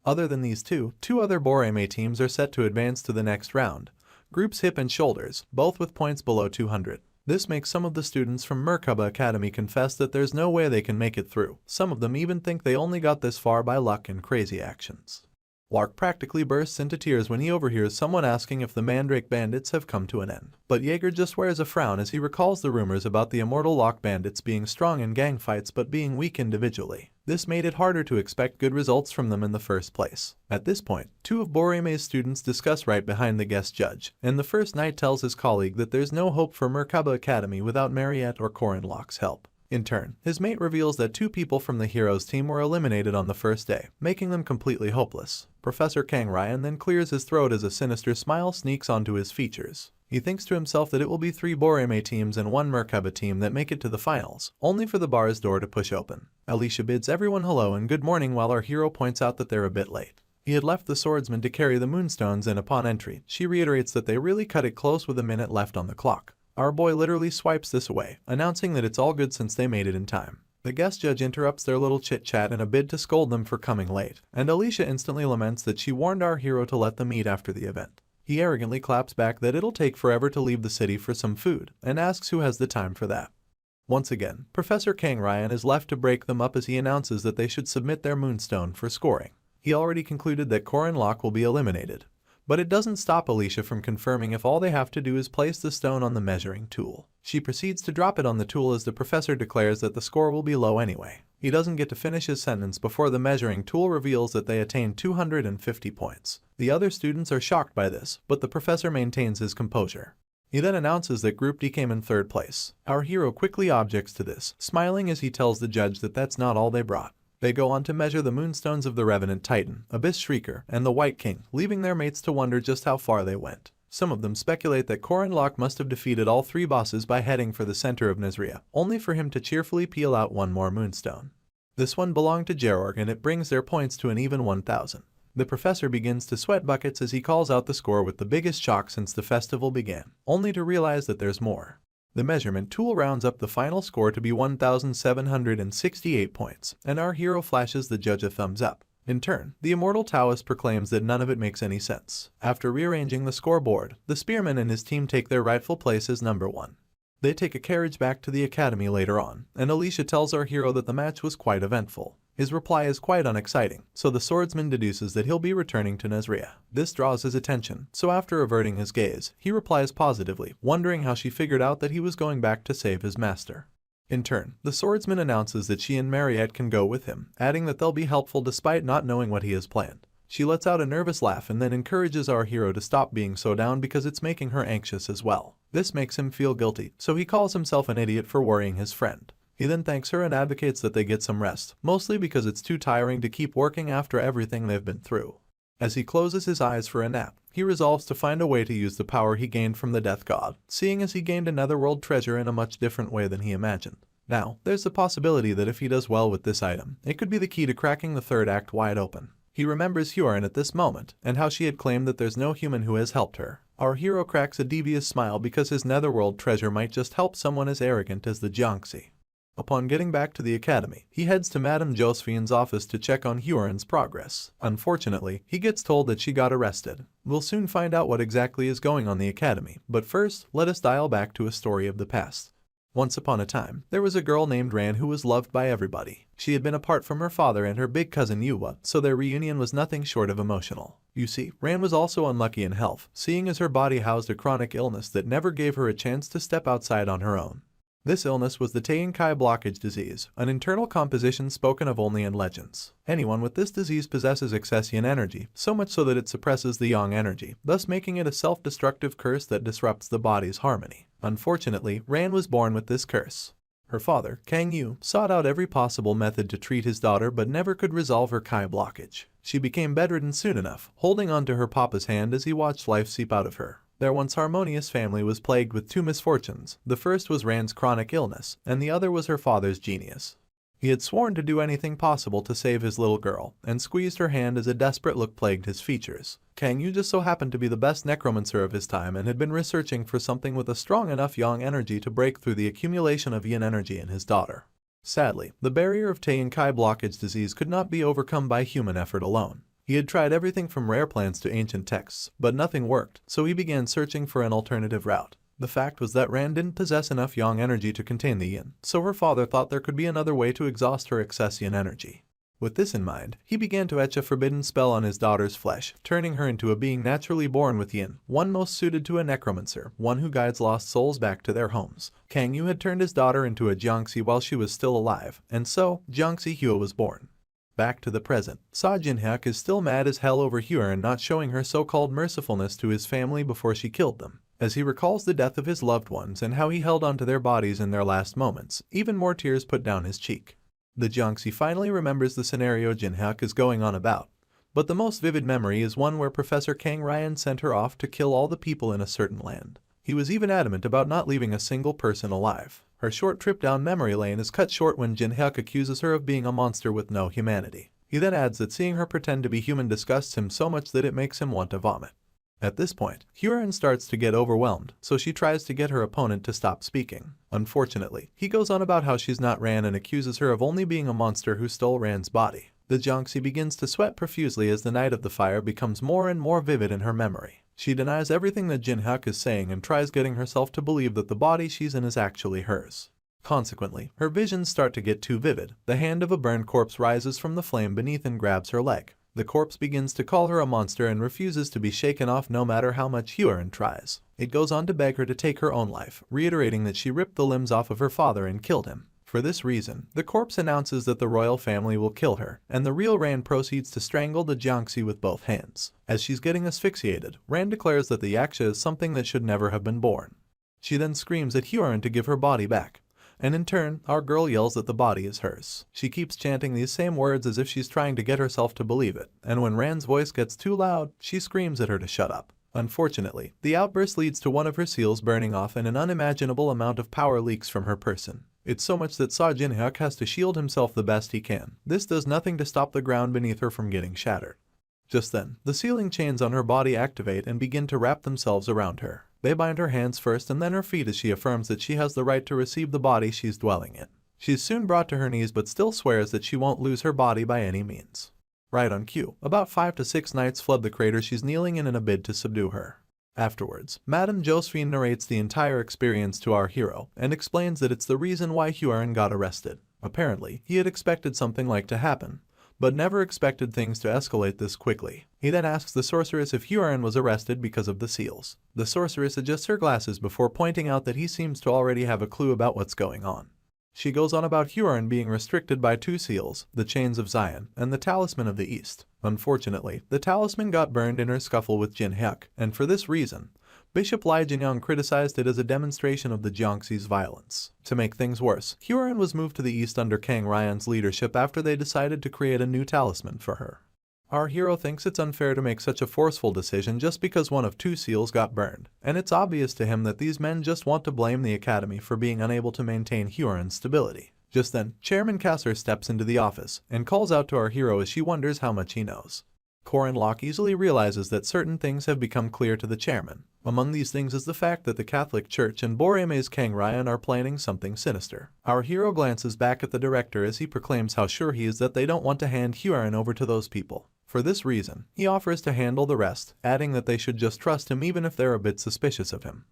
Other than these two other Boreme teams are set to advance to the next round. Groups Hip and Shoulders, both with points below 200. This makes some of the students from Merkaba Academy confess that there's no way they can make it through. Some of them even think they only got this far by luck and crazy actions. Lark practically bursts into tears when he overhears someone asking if the Mandrake Bandits have come to an end. But Jaeger just wears a frown as he recalls the rumors about the immortal Lock Bandits being strong in gang fights but being weak individually. This made it harder to expect good results from them in the first place. At this point, 2 of Boreme's students discuss right behind the guest judge, and the first knight tells his colleague that there's no hope for Merkaba Academy without Mariette or Corin Locke's help. In turn, his mate reveals that 2 people from the heroes team were eliminated on the first day, making them completely hopeless. Professor Kang Ryan then clears his throat as a sinister smile sneaks onto his features. He thinks to himself that it will be 3 Boreme teams and 1 Merkaba team that make it to the finals, only for the bar's door to push open. Alicia bids everyone hello and good morning while our hero points out that they're a bit late. He had left the swordsman to carry the moonstones, and upon entry, she reiterates that they really cut it close with a minute left on the clock. Our boy literally swipes this away, announcing that it's all good since they made it in time. The guest judge interrupts their little chit-chat in a bid to scold them for coming late, and Alicia instantly laments that she warned our hero to let them eat after the event. He arrogantly claps back that it'll take forever to leave the city for some food, and asks who has the time for that. Once again, Professor Kang Ryan is left to break them up as he announces that they should submit their moonstone for scoring. He already concluded that Corin Locke will be eliminated. But it doesn't stop Alicia from confirming if all they have to do is place the stone on the measuring tool. She proceeds to drop it on the tool as the professor declares that the score will be low anyway. He doesn't get to finish his sentence before the measuring tool reveals that they attained 250 points. The other students are shocked by this, but the professor maintains his composure. He then announces that Group D came in 3rd place. Our hero quickly objects to this, smiling as he tells the judge that that's not all they brought. They go on to measure the moonstones of the Revenant Titan, Abyss Shrieker, and the White King, leaving their mates to wonder just how far they went. Some of them speculate that Corin Locke must have defeated all 3 bosses by heading for the center of Nazria, only for him to cheerfully peel out 1 more moonstone. This one belonged to Gerorg, and it brings their points to an even 1,000. The professor begins to sweat buckets as he calls out the score with the biggest shock since the festival began, only to realize that there's more. The measurement tool rounds up the final score to be 1,768 points, and our hero flashes the judge a thumbs up. In turn, the immortal Taoist proclaims that none of it makes any sense. After rearranging the scoreboard, the spearman and his team take their rightful place as number 1. They take a carriage back to the academy later on, and Alicia tells our hero that the match was quite eventful. His reply is quite unexciting, so the swordsman deduces that he'll be returning to Nazria. This draws his attention, so after averting his gaze, he replies positively, wondering how she figured out that he was going back to save his master. In turn, the swordsman announces that she and Mariette can go with him, adding that they'll be helpful despite not knowing what he has planned. She lets out a nervous laugh and then encourages our hero to stop being so down because it's making her anxious as well. This makes him feel guilty, so he calls himself an idiot for worrying his friend. He then thanks her and advocates that they get some rest, mostly because it's too tiring to keep working after everything they've been through. As he closes his eyes for a nap, he resolves to find a way to use the power he gained from the Death God, seeing as he gained a netherworld treasure in a much different way than he imagined. Now, there's the possibility that if he does well with this item, it could be the key to cracking the 3rd act wide open. He remembers Huron at this moment, and how she had claimed that there's no human who has helped her. Our hero cracks a devious smile because his netherworld treasure might just help someone as arrogant as the Jiangxi. Upon getting back to the academy, he heads to Madame Josephine's office to check on Huron's progress. Unfortunately, he gets told that she got arrested. We'll soon find out what exactly is going on in the academy, but first, let us dial back to a story of the past. Once upon a time, there was a girl named Ran who was loved by everybody. She had been apart from her father and her big cousin Yuwa, so their reunion was nothing short of emotional. You see, Ran was also unlucky in health, seeing as her body housed a chronic illness that never gave her a chance to step outside on her own. This illness was the Teinkai blockage disease, an internal composition spoken of only in legends. Anyone with this disease possesses excessive energy, so much so that it suppresses the yang energy, thus making it a self-destructive curse that disrupts the body's harmony. Unfortunately, Ran was born with this curse. Her father, Kang Yu, sought out every possible method to treat his daughter but never could resolve her Kai blockage. She became bedridden soon enough, holding on to her papa's hand as he watched life seep out of her. Their once harmonious family was plagued with two misfortunes. The first was Ran's chronic illness, and the other was her father's genius. He had sworn to do anything possible to save his little girl, and squeezed her hand as a desperate look plagued his features. Kang Yu just so happened to be the best necromancer of his time and had been researching for something with a strong enough yang energy to break through the accumulation of yin energy in his daughter. Sadly, the barrier of Teinkai blockage disease could not be overcome by human effort alone. He had tried everything from rare plants to ancient texts, but nothing worked, so he began searching for an alternative route. The fact was that Ran didn't possess enough yang energy to contain the yin, so her father thought there could be another way to exhaust her excess yin energy. With this in mind, he began to etch a forbidden spell on his daughter's flesh, turning her into a being naturally born with yin, one most suited to a necromancer, one who guides lost souls back to their homes. Kang Yu had turned his daughter into a Jiangxi while she was still alive, and so, Jiangxi Hua was born. Back to the present, Sa Jinhyuk is still mad as hell over Huron not showing her so-called mercifulness to his family before she killed them. As he recalls the death of his loved ones and how he held onto their bodies in their last moments, even more tears put down his cheek. The Jiangxi finally remembers the scenario Jinhyuk is going on about, but the most vivid memory is one where Professor Kang Ryan sent her off to kill all the people in a certain land. He was even adamant about not leaving a single person alive. Her short trip down memory lane is cut short when Jinhyuk accuses her of being a monster with no humanity. He then adds that seeing her pretend to be human disgusts him so much that it makes him want to vomit. At this point, Huron starts to get overwhelmed, so she tries to get her opponent to stop speaking. Unfortunately, he goes on about how she's not Ran and accuses her of only being a monster who stole Ran's body. The Jiangxi begins to sweat profusely as the night of the fire becomes more and more vivid in her memory. She denies everything that Jinhyuk is saying and tries getting herself to believe that the body she's in is actually hers. Consequently, her visions start to get too vivid. The hand of a burned corpse rises from the flame beneath and grabs her leg. The corpse begins to call her a monster and refuses to be shaken off no matter how much Huron tries. It goes on to beg her to take her own life, reiterating that she ripped the limbs off of her father and killed him. For this reason, the corpse announces that the royal family will kill her, and the real Ran proceeds to strangle the Jiangxi with both hands. As she's getting asphyxiated, Ran declares that the yaksha is something that should never have been born. She then screams at Huron to give her body back, and in turn, our girl yells that the body is hers. She keeps chanting these same words as if she's trying to get herself to believe it, and when Ran's voice gets too loud, she screams at her to shut up. Unfortunately, the outburst leads to one of her seals burning off and an unimaginable amount of power leaks from her person. It's so much that Sa Jinhyuk has to shield himself the best he can. This does nothing to stop the ground beneath her from getting shattered. Just then, the sealing chains on her body activate and begin to wrap themselves around her. They bind her hands first and then her feet as she affirms that she has the right to receive the body she's dwelling in. She's soon brought to her knees but still swears that she won't lose her body by any means. Right on cue, about 5 to 6 knights flood the crater she's kneeling in a bid to subdue her. Afterwards, Madame Josephine narrates the entire experience to our hero and explains that it's the reason why Huron got arrested. Apparently, he had expected something like to happen, but never expected things to escalate this quickly. He then asks the sorceress if Huron was arrested because of the seals. The sorceress adjusts her glasses before pointing out that he seems to already have a clue about what's going on. She goes on about Huron being restricted by 2 seals, the Chains of Zion and the Talisman of the East. Unfortunately, the talisman got burned in her scuffle with Jinhyuk, and for this reason, Bishop Lai Jinyang criticized it as a demonstration of the Jiangxi's violence. To make things worse, Huron was moved to the east under Kang Ryan's leadership after they decided to create a new talisman for her. Our hero thinks it's unfair to make such a forceful decision just because one of 2 seals got burned, and it's obvious to him that these men just want to blame the academy for being unable to maintain Huron's stability. Just then, Chairman Kasser steps into the office and calls out to our hero as she wonders how much he knows. Corin Locke easily realizes that certain things have become clear to the chairman. Among these things is the fact that the Catholic Church and Boreme's Kang Ryan are planning something sinister. Our hero glances back at the director as he proclaims how sure he is that they don't want to hand Huron over to those people. For this reason, he offers to handle the rest, adding that they should just trust him even if they're a bit suspicious of him.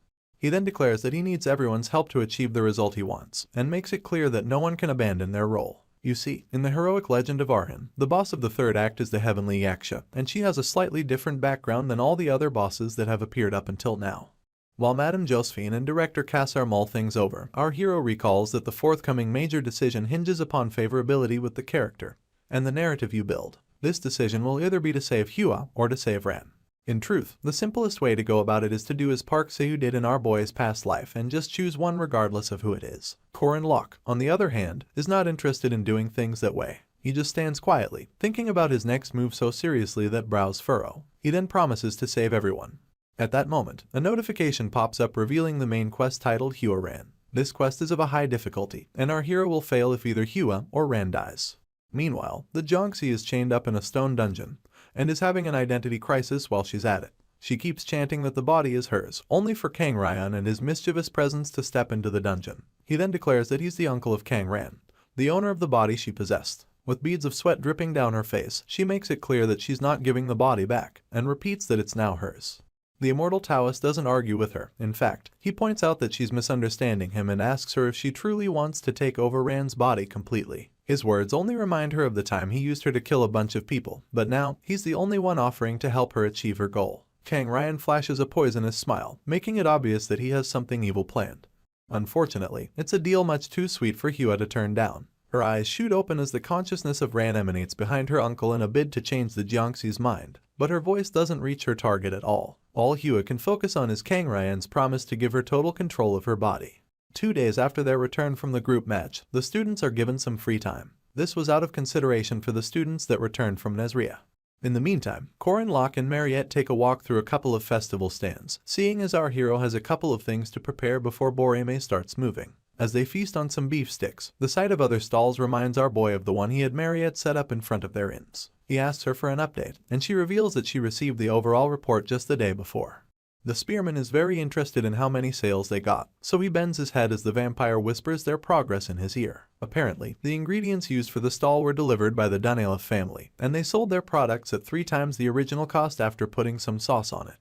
He then declares that he needs everyone's help to achieve the result he wants, and makes it clear that no one can abandon their role. You see, in the heroic legend of Arhin, the boss of the third act is the heavenly Yaksha, and she has a slightly different background than all the other bosses that have appeared up until now. While Madame Josephine and director Kassar mull things over, our hero recalls that the forthcoming major decision hinges upon favorability with the character and the narrative you build. This decision will either be to save Hua or to save Ran. In truth, the simplest way to go about it is to do as Park Sahu did in our boy's past life and just choose one regardless of who it is. Korin Lok, on the other hand, is not interested in doing things that way. He just stands quietly, thinking about his next move so seriously that brows furrow. He then promises to save everyone. At that moment, a notification pops up revealing the main quest titled Hua Ran. This quest is of a high difficulty, and our hero will fail if either Hua or Ran dies. Meanwhile, the Jiangxi is chained up in a stone dungeon, and is having an identity crisis while she's at it. She keeps chanting that the body is hers, only for Kang Ryan and his mischievous presence to step into the dungeon. He then declares that he's the uncle of Kang Ran, the owner of the body she possessed. With beads of sweat dripping down her face, she makes it clear that she's not giving the body back, and repeats that it's now hers. The immortal Taoist doesn't argue with her. In fact, he points out that she's misunderstanding him and asks her if she truly wants to take over Ran's body completely. His words only remind her of the time he used her to kill a bunch of people, but now, he's the only one offering to help her achieve her goal. Kang Ryan flashes a poisonous smile, making it obvious that he has something evil planned. Unfortunately, it's a deal much too sweet for Hua to turn down. Her eyes shoot open as the consciousness of Ran emanates behind her uncle in a bid to change the Jiangxi's mind, but her voice doesn't reach her target at all. All Hua can focus on is Kang Ryan's promise to give her total control of her body. 2 days after their return from the group match, the students are given some free time. This was out of consideration for the students that returned from Nezria. In the meantime, Korin Lok and Mariette take a walk through a couple of festival stands, seeing as our hero has a couple of things to prepare before Boreme starts moving. As they feast on some beef sticks, the sight of other stalls reminds our boy of the one he had Mariette set up in front of their inns. He asks her for an update, and she reveals that she received the overall report just the day before. The spearman is very interested in how many sales they got, so he bends his head as the vampire whispers their progress in his ear. Apparently, the ingredients used for the stall were delivered by the Danilov family, and they sold their products at 3 times the original cost after putting some sauce on it.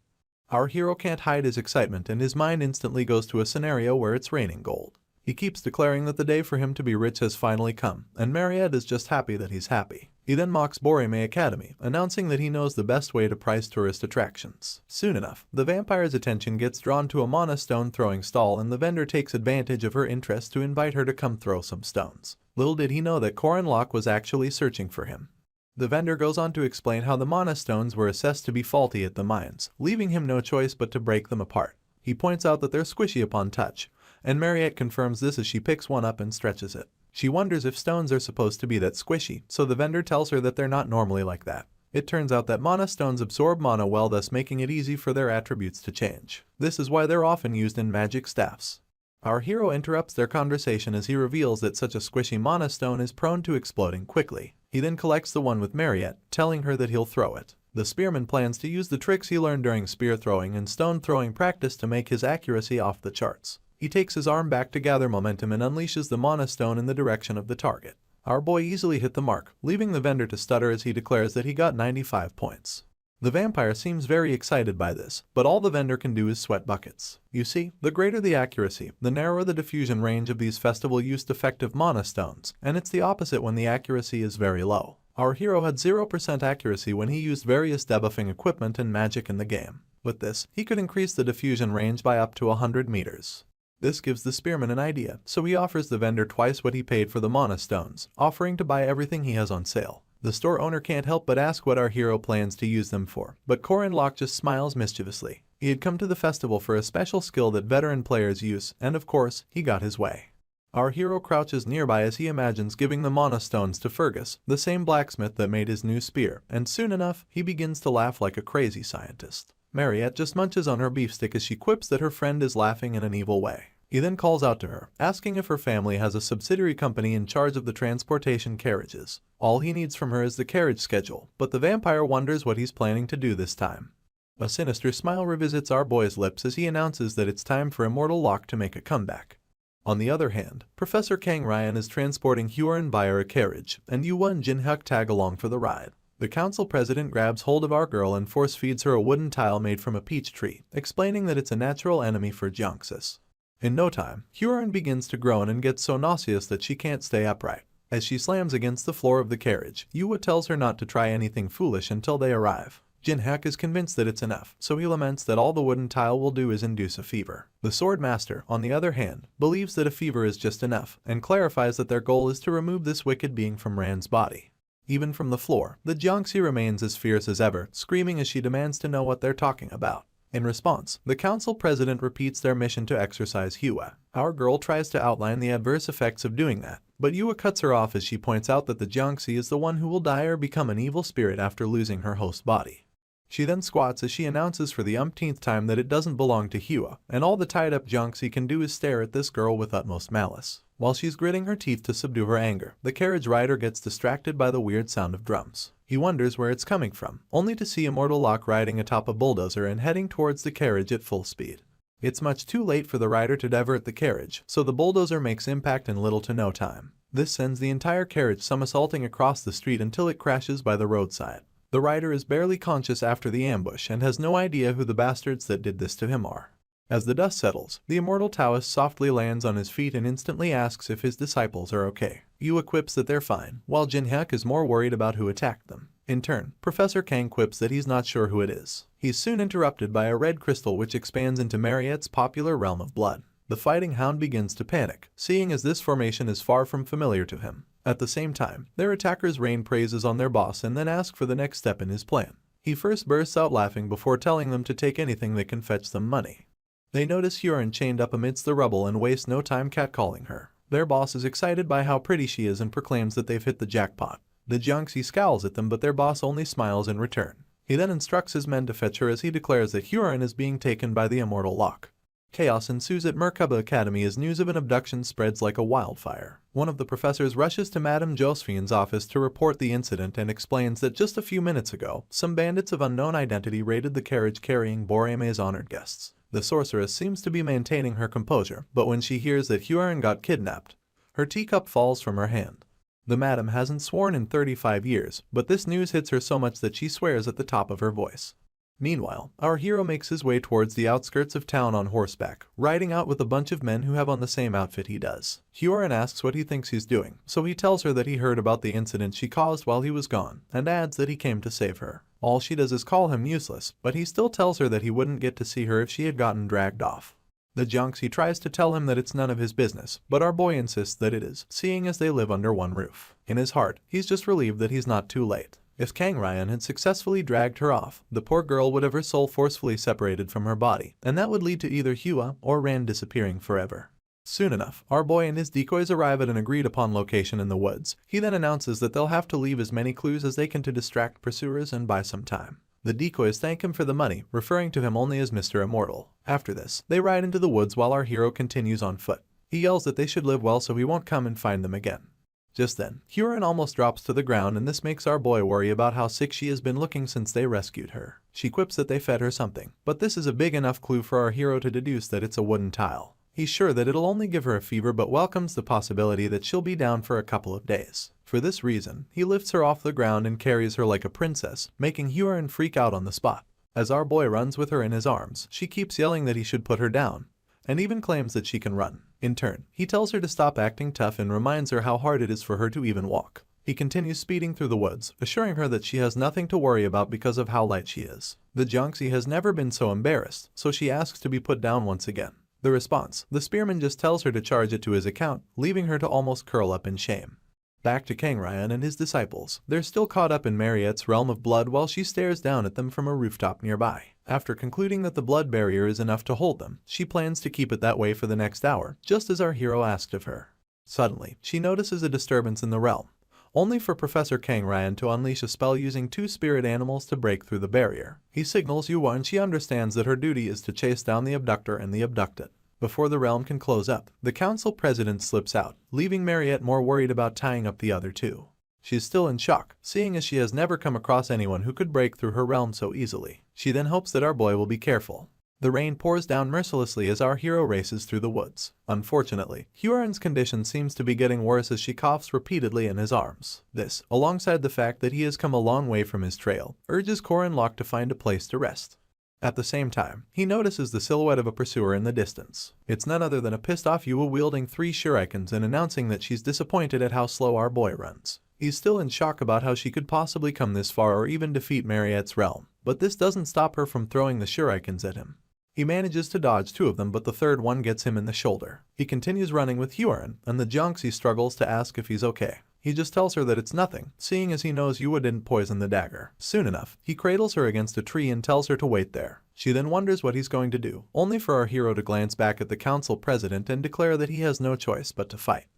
Our hero can't hide his excitement, and his mind instantly goes to a scenario where it's raining gold. He keeps declaring that the day for him to be rich has finally come, and Mariette is just happy that he's happy. He then mocks Boreme Academy, announcing that he knows the best way to price tourist attractions. Soon enough, the vampire's attention gets drawn to a mana stone throwing stall, and the vendor takes advantage of her interest to invite her to come throw some stones. Little did he know that Korin Lok was actually searching for him. The vendor goes on to explain how the mana stones were assessed to be faulty at the mines, leaving him no choice but to break them apart. He points out that they're squishy upon touch, and Mariette confirms this as she picks one up and stretches it. She wonders if stones are supposed to be that squishy, so the vendor tells her that they're not normally like that. It turns out that mana stones absorb mana well, thus making it easy for their attributes to change. This is why they're often used in magic staffs. Our hero interrupts their conversation as he reveals that such a squishy mana stone is prone to exploding quickly. He then collects the one with Mariette, telling her that he'll throw it. The spearman plans to use the tricks he learned during spear throwing and stone throwing practice to make his accuracy off the charts. He takes his arm back to gather momentum and unleashes the mana stone in the direction of the target. Our boy easily hit the mark, leaving the vendor to stutter as he declares that he got 95 points. The vampire seems very excited by this, but all the vendor can do is sweat buckets. You see, the greater the accuracy, the narrower the diffusion range of these festival-used effective mana stones, and it's the opposite when the accuracy is very low. Our hero had 0% accuracy when he used various debuffing equipment and magic in the game. With this, he could increase the diffusion range by up to 100 meters. This gives the spearman an idea, so he offers the vendor twice what he paid for the mana stones, offering to buy everything he has on sale. The store owner can't help but ask what our hero plans to use them for, but Korin Lok just smiles mischievously. He had come to the festival for a special skill that veteran players use, and of course, he got his way. Our hero crouches nearby as he imagines giving the mana stones to Fergus, the same blacksmith that made his new spear, and soon enough, he begins to laugh like a crazy scientist. Mariette just munches on her beefstick as she quips that her friend is laughing in an evil way. He then calls out to her, asking if her family has a subsidiary company in charge of the transportation carriages. All he needs from her is the carriage schedule, but the vampire wonders what he's planning to do this time. A sinister smile revisits our boy's lips as he announces that it's time for Immortal Locke to make a comeback. On the other hand, Professor Kang Ryan is transporting Huron via a carriage, and Yuwa and Jin Hyuk tag along for the ride. The council president grabs hold of our girl and force feeds her a wooden tile made from a peach tree, explaining that it's a natural enemy for Junxus. In no time, Huron begins to groan and gets so nauseous that she can't stay upright. As she slams against the floor of the carriage, Yua tells her not to try anything foolish until they arrive. Jinhaek is convinced that it's enough, so he laments that all the wooden tile will do is induce a fever. The swordmaster, on the other hand, believes that a fever is just enough, and clarifies that their goal is to remove this wicked being from Ran's body. Even from the floor, the Jiangxi remains as fierce as ever, screaming as she demands to know what they're talking about. In response, the council president repeats their mission to exorcise Hua. Our girl tries to outline the adverse effects of doing that, but Yua cuts her off as she points out that the Jiangxi is the one who will die or become an evil spirit after losing her host's body. She then squats as she announces for the umpteenth time that it doesn't belong to Hua, and all the tied-up Jiangxi can do is stare at this girl with utmost malice. While she's gritting her teeth to subdue her anger, the carriage rider gets distracted by the weird sound of drums. He wonders where it's coming from, only to see Immortal Locke riding atop a bulldozer and heading towards the carriage at full speed. It's much too late for the rider to divert the carriage, so the bulldozer makes impact in little to no time. This sends the entire carriage somersaulting across the street until it crashes by the roadside. The rider is barely conscious after the ambush and has no idea who the bastards that did this to him are. As the dust settles, the immortal Taoist softly lands on his feet and instantly asks if his disciples are okay. Yu quips that they're fine, while Jinhaek is more worried about who attacked them. In turn, Professor Kang quips that he's not sure who it is. He's soon interrupted by a red crystal which expands into Mariette's popular realm of blood. The fighting hound begins to panic, seeing as this formation is far from familiar to him. At the same time, their attackers rain praises on their boss and then ask for the next step in his plan. He first bursts out laughing before telling them to take anything that can fetch them money. They notice Huron chained up amidst the rubble and waste no time catcalling her. Their boss is excited by how pretty she is and proclaims that they've hit the jackpot. The Jiangxi scowls at them, but their boss only smiles in return. He then instructs his men to fetch her as he declares that Huron is being taken by the Immortal Locke. Chaos ensues at Merkaba Academy as news of an abduction spreads like a wildfire. One of the professors rushes to Madame Josephine's office to report the incident and explains that just a few minutes ago, some bandits of unknown identity raided the carriage carrying Boreme's honored guests. The sorceress seems to be maintaining her composure, but when she hears that Huron got kidnapped, her teacup falls from her hand. The madam hasn't sworn in 35 years, but this news hits her so much that she swears at the top of her voice. Meanwhile, our hero makes his way towards the outskirts of town on horseback, riding out with a bunch of men who have on the same outfit he does. Huron asks what he thinks he's doing, so he tells her that he heard about the incident she caused while he was gone, and adds that he came to save her. All she does is call him useless, but he still tells her that he wouldn't get to see her if she had gotten dragged off. The Jiangxi tries to tell him that it's none of his business, but our boy insists that it is, seeing as they live under one roof. In his heart, he's just relieved that he's not too late. If Kang Ryan had successfully dragged her off, the poor girl would have her soul forcefully separated from her body, and that would lead to either Hua or Rand disappearing forever. Soon enough, our boy and his decoys arrive at an agreed-upon location in the woods. He then announces that they'll have to leave as many clues as they can to distract pursuers and buy some time. The decoys thank him for the money, referring to him only as Mr. Immortal. After this, they ride into the woods while our hero continues on foot. He yells that they should live well so he won't come and find them again. Just then, Huron almost drops to the ground, and this makes our boy worry about how sick she has been looking since they rescued her. She quips that they fed her something, but this is a big enough clue for our hero to deduce that it's a wooden tile. He's sure that it'll only give her a fever, but welcomes the possibility that she'll be down for a couple of days. For this reason, he lifts her off the ground and carries her like a princess, making Huron freak out on the spot. As our boy runs with her in his arms, she keeps yelling that he should put her down, and even claims that she can run. In turn, he tells her to stop acting tough and reminds her how hard it is for her to even walk. He continues speeding through the woods, assuring her that she has nothing to worry about because of how light she is. The Jiangxi has never been so embarrassed, so she asks to be put down once again. The response, the spearman just tells her to charge it to his account, leaving her to almost curl up in shame. Back to Kang Ryan and his disciples. They're still caught up in Mariette's realm of blood while she stares down at them from a rooftop nearby. After concluding that the blood barrier is enough to hold them, she plans to keep it that way for the next hour, just as our hero asked of her. Suddenly, she notices a disturbance in the realm, only for Professor Kang Ryan to unleash a spell using two spirit animals to break through the barrier. He signals Yuwa and she understands that her duty is to chase down the abductor and the abducted. Before the realm can close up, the council president slips out, leaving Mariette more worried about tying up the other two. She's still in shock, seeing as she has never come across anyone who could break through her realm so easily. She then hopes that our boy will be careful. The rain pours down mercilessly as our hero races through the woods. Unfortunately, Hyorin's condition seems to be getting worse as she coughs repeatedly in his arms. This, alongside the fact that he has come a long way from his trail, urges Korin Locke to find a place to rest. At the same time, he notices the silhouette of a pursuer in the distance. It's none other than a pissed-off Yua wielding 3 shurikens and announcing that she's disappointed at how slow our boy runs. He's still in shock about how she could possibly come this far or even defeat Mariette's realm, but this doesn't stop her from throwing the shurikens at him. He manages to dodge 2 of them, but the third one gets him in the shoulder. He continues running with Hyorin, and the Jiangxi struggles to ask if he's okay. He just tells her that it's nothing, seeing as he knows Yua didn't poison the dagger. Soon enough, he cradles her against a tree and tells her to wait there. She then wonders what he's going to do, only for our hero to glance back at the council president and declare that he has no choice but to fight.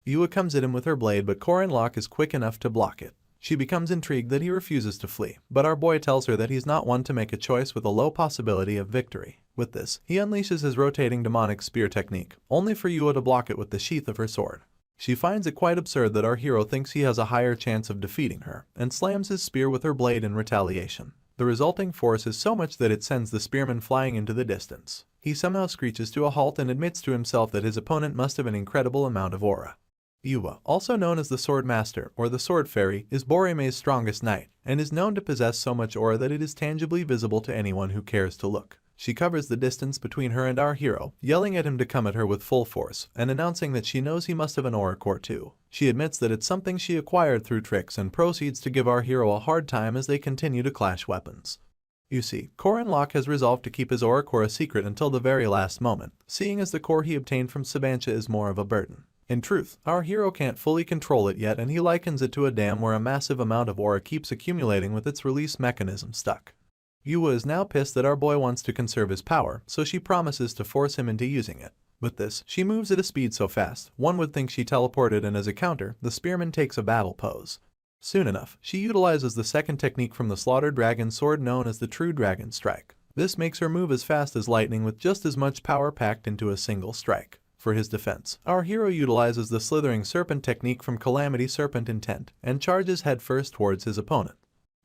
Yua comes at him with her blade, but Korin Locke is quick enough to block it. She becomes intrigued that he refuses to flee, but our boy tells her that he's not one to make a choice with a low possibility of victory. With this, he unleashes his rotating demonic spear technique, only for Yua to block it with the sheath of her sword. She finds it quite absurd that our hero thinks he has a higher chance of defeating her, and slams his spear with her blade in retaliation. The resulting force is so much that it sends the spearman flying into the distance. He somehow screeches to a halt and admits to himself that his opponent must have an incredible amount of aura. Yua, also known as the Swordmaster or the Sword Fairy, is Borime's strongest knight, and is known to possess so much aura that it is tangibly visible to anyone who cares to look. She covers the distance between her and our hero, yelling at him to come at her with full force, and announcing that she knows he must have an aura core too. She admits that it's something she acquired through tricks and proceeds to give our hero a hard time as they continue to clash weapons. You see, Korin Locke has resolved to keep his aura core a secret until the very last moment, seeing as the core he obtained from Sabancha is more of a burden. In truth, our hero can't fully control it yet, and he likens it to a dam where a massive amount of aura keeps accumulating with its release mechanism stuck. Yua is now pissed that our boy wants to conserve his power, so she promises to force him into using it. With this, she moves at a speed so fast, one would think she teleported, and as a counter, the spearman takes a battle pose. Soon enough, she utilizes the second technique from the slaughtered dragon sword known as the True Dragon Strike. This makes her move as fast as lightning with just as much power packed into a single strike. For his defense, our hero utilizes the Slithering Serpent technique from Calamity Serpent Intent and charges headfirst towards his opponent.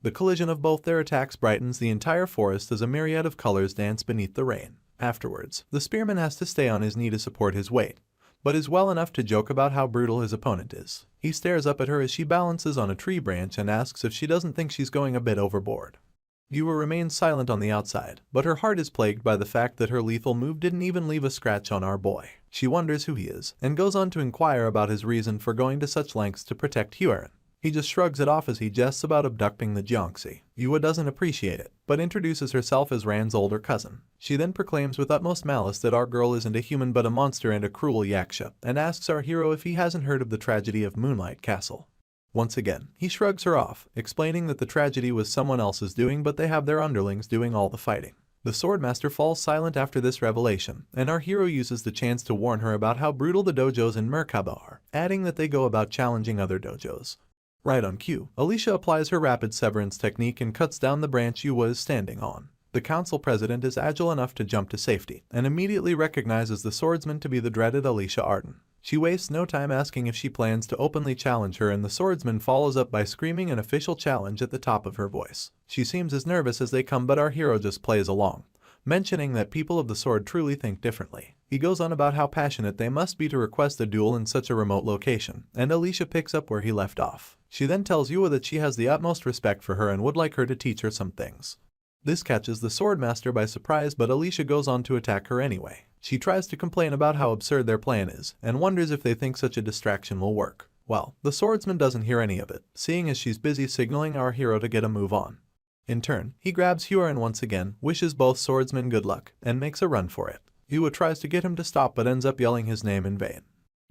The collision of both their attacks brightens the entire forest as a myriad of colors dance beneath the rain. Afterwards, the spearman has to stay on his knee to support his weight, but is well enough to joke about how brutal his opponent is. He stares up at her as she balances on a tree branch and asks if she doesn't think she's going a bit overboard. Yua remains silent on the outside, but her heart is plagued by the fact that her lethal move didn't even leave a scratch on our boy. She wonders who he is, and goes on to inquire about his reason for going to such lengths to protect Hyorin. He just shrugs it off as he jests about abducting the Jiangxi. Yua doesn't appreciate it, but introduces herself as Rand's older cousin. She then proclaims with utmost malice that our girl isn't a human but a monster and a cruel yaksha, and asks our hero if he hasn't heard of the tragedy of Moonlight Castle. Once again, he shrugs her off, explaining that the tragedy was someone else's doing, but they have their underlings doing all the fighting. The Swordmaster falls silent after this revelation, and our hero uses the chance to warn her about how brutal the dojos in Merkaba are, adding that they go about challenging other dojos. Right on cue, Alicia applies her rapid severance technique and cuts down the branch Yua is standing on. The council president is agile enough to jump to safety, and immediately recognizes the swordsman to be the dreaded Alicia Arden. She wastes no time asking if she plans to openly challenge her, and the swordsman follows up by screaming an official challenge at the top of her voice. She seems as nervous as they come, but our hero just plays along, mentioning that people of the sword truly think differently. He goes on about how passionate they must be to request a duel in such a remote location, and Alicia picks up where he left off. She then tells Yua that she has the utmost respect for her and would like her to teach her some things. This catches the Swordmaster by surprise, but Alicia goes on to attack her anyway. She tries to complain about how absurd their plan is, and wonders if they think such a distraction will work. Well, the swordsman doesn't hear any of it, seeing as she's busy signaling our hero to get a move on. In turn, he grabs Hyorin once again, wishes both swordsmen good luck, and makes a run for it. Yua tries to get him to stop but ends up yelling his name in vain.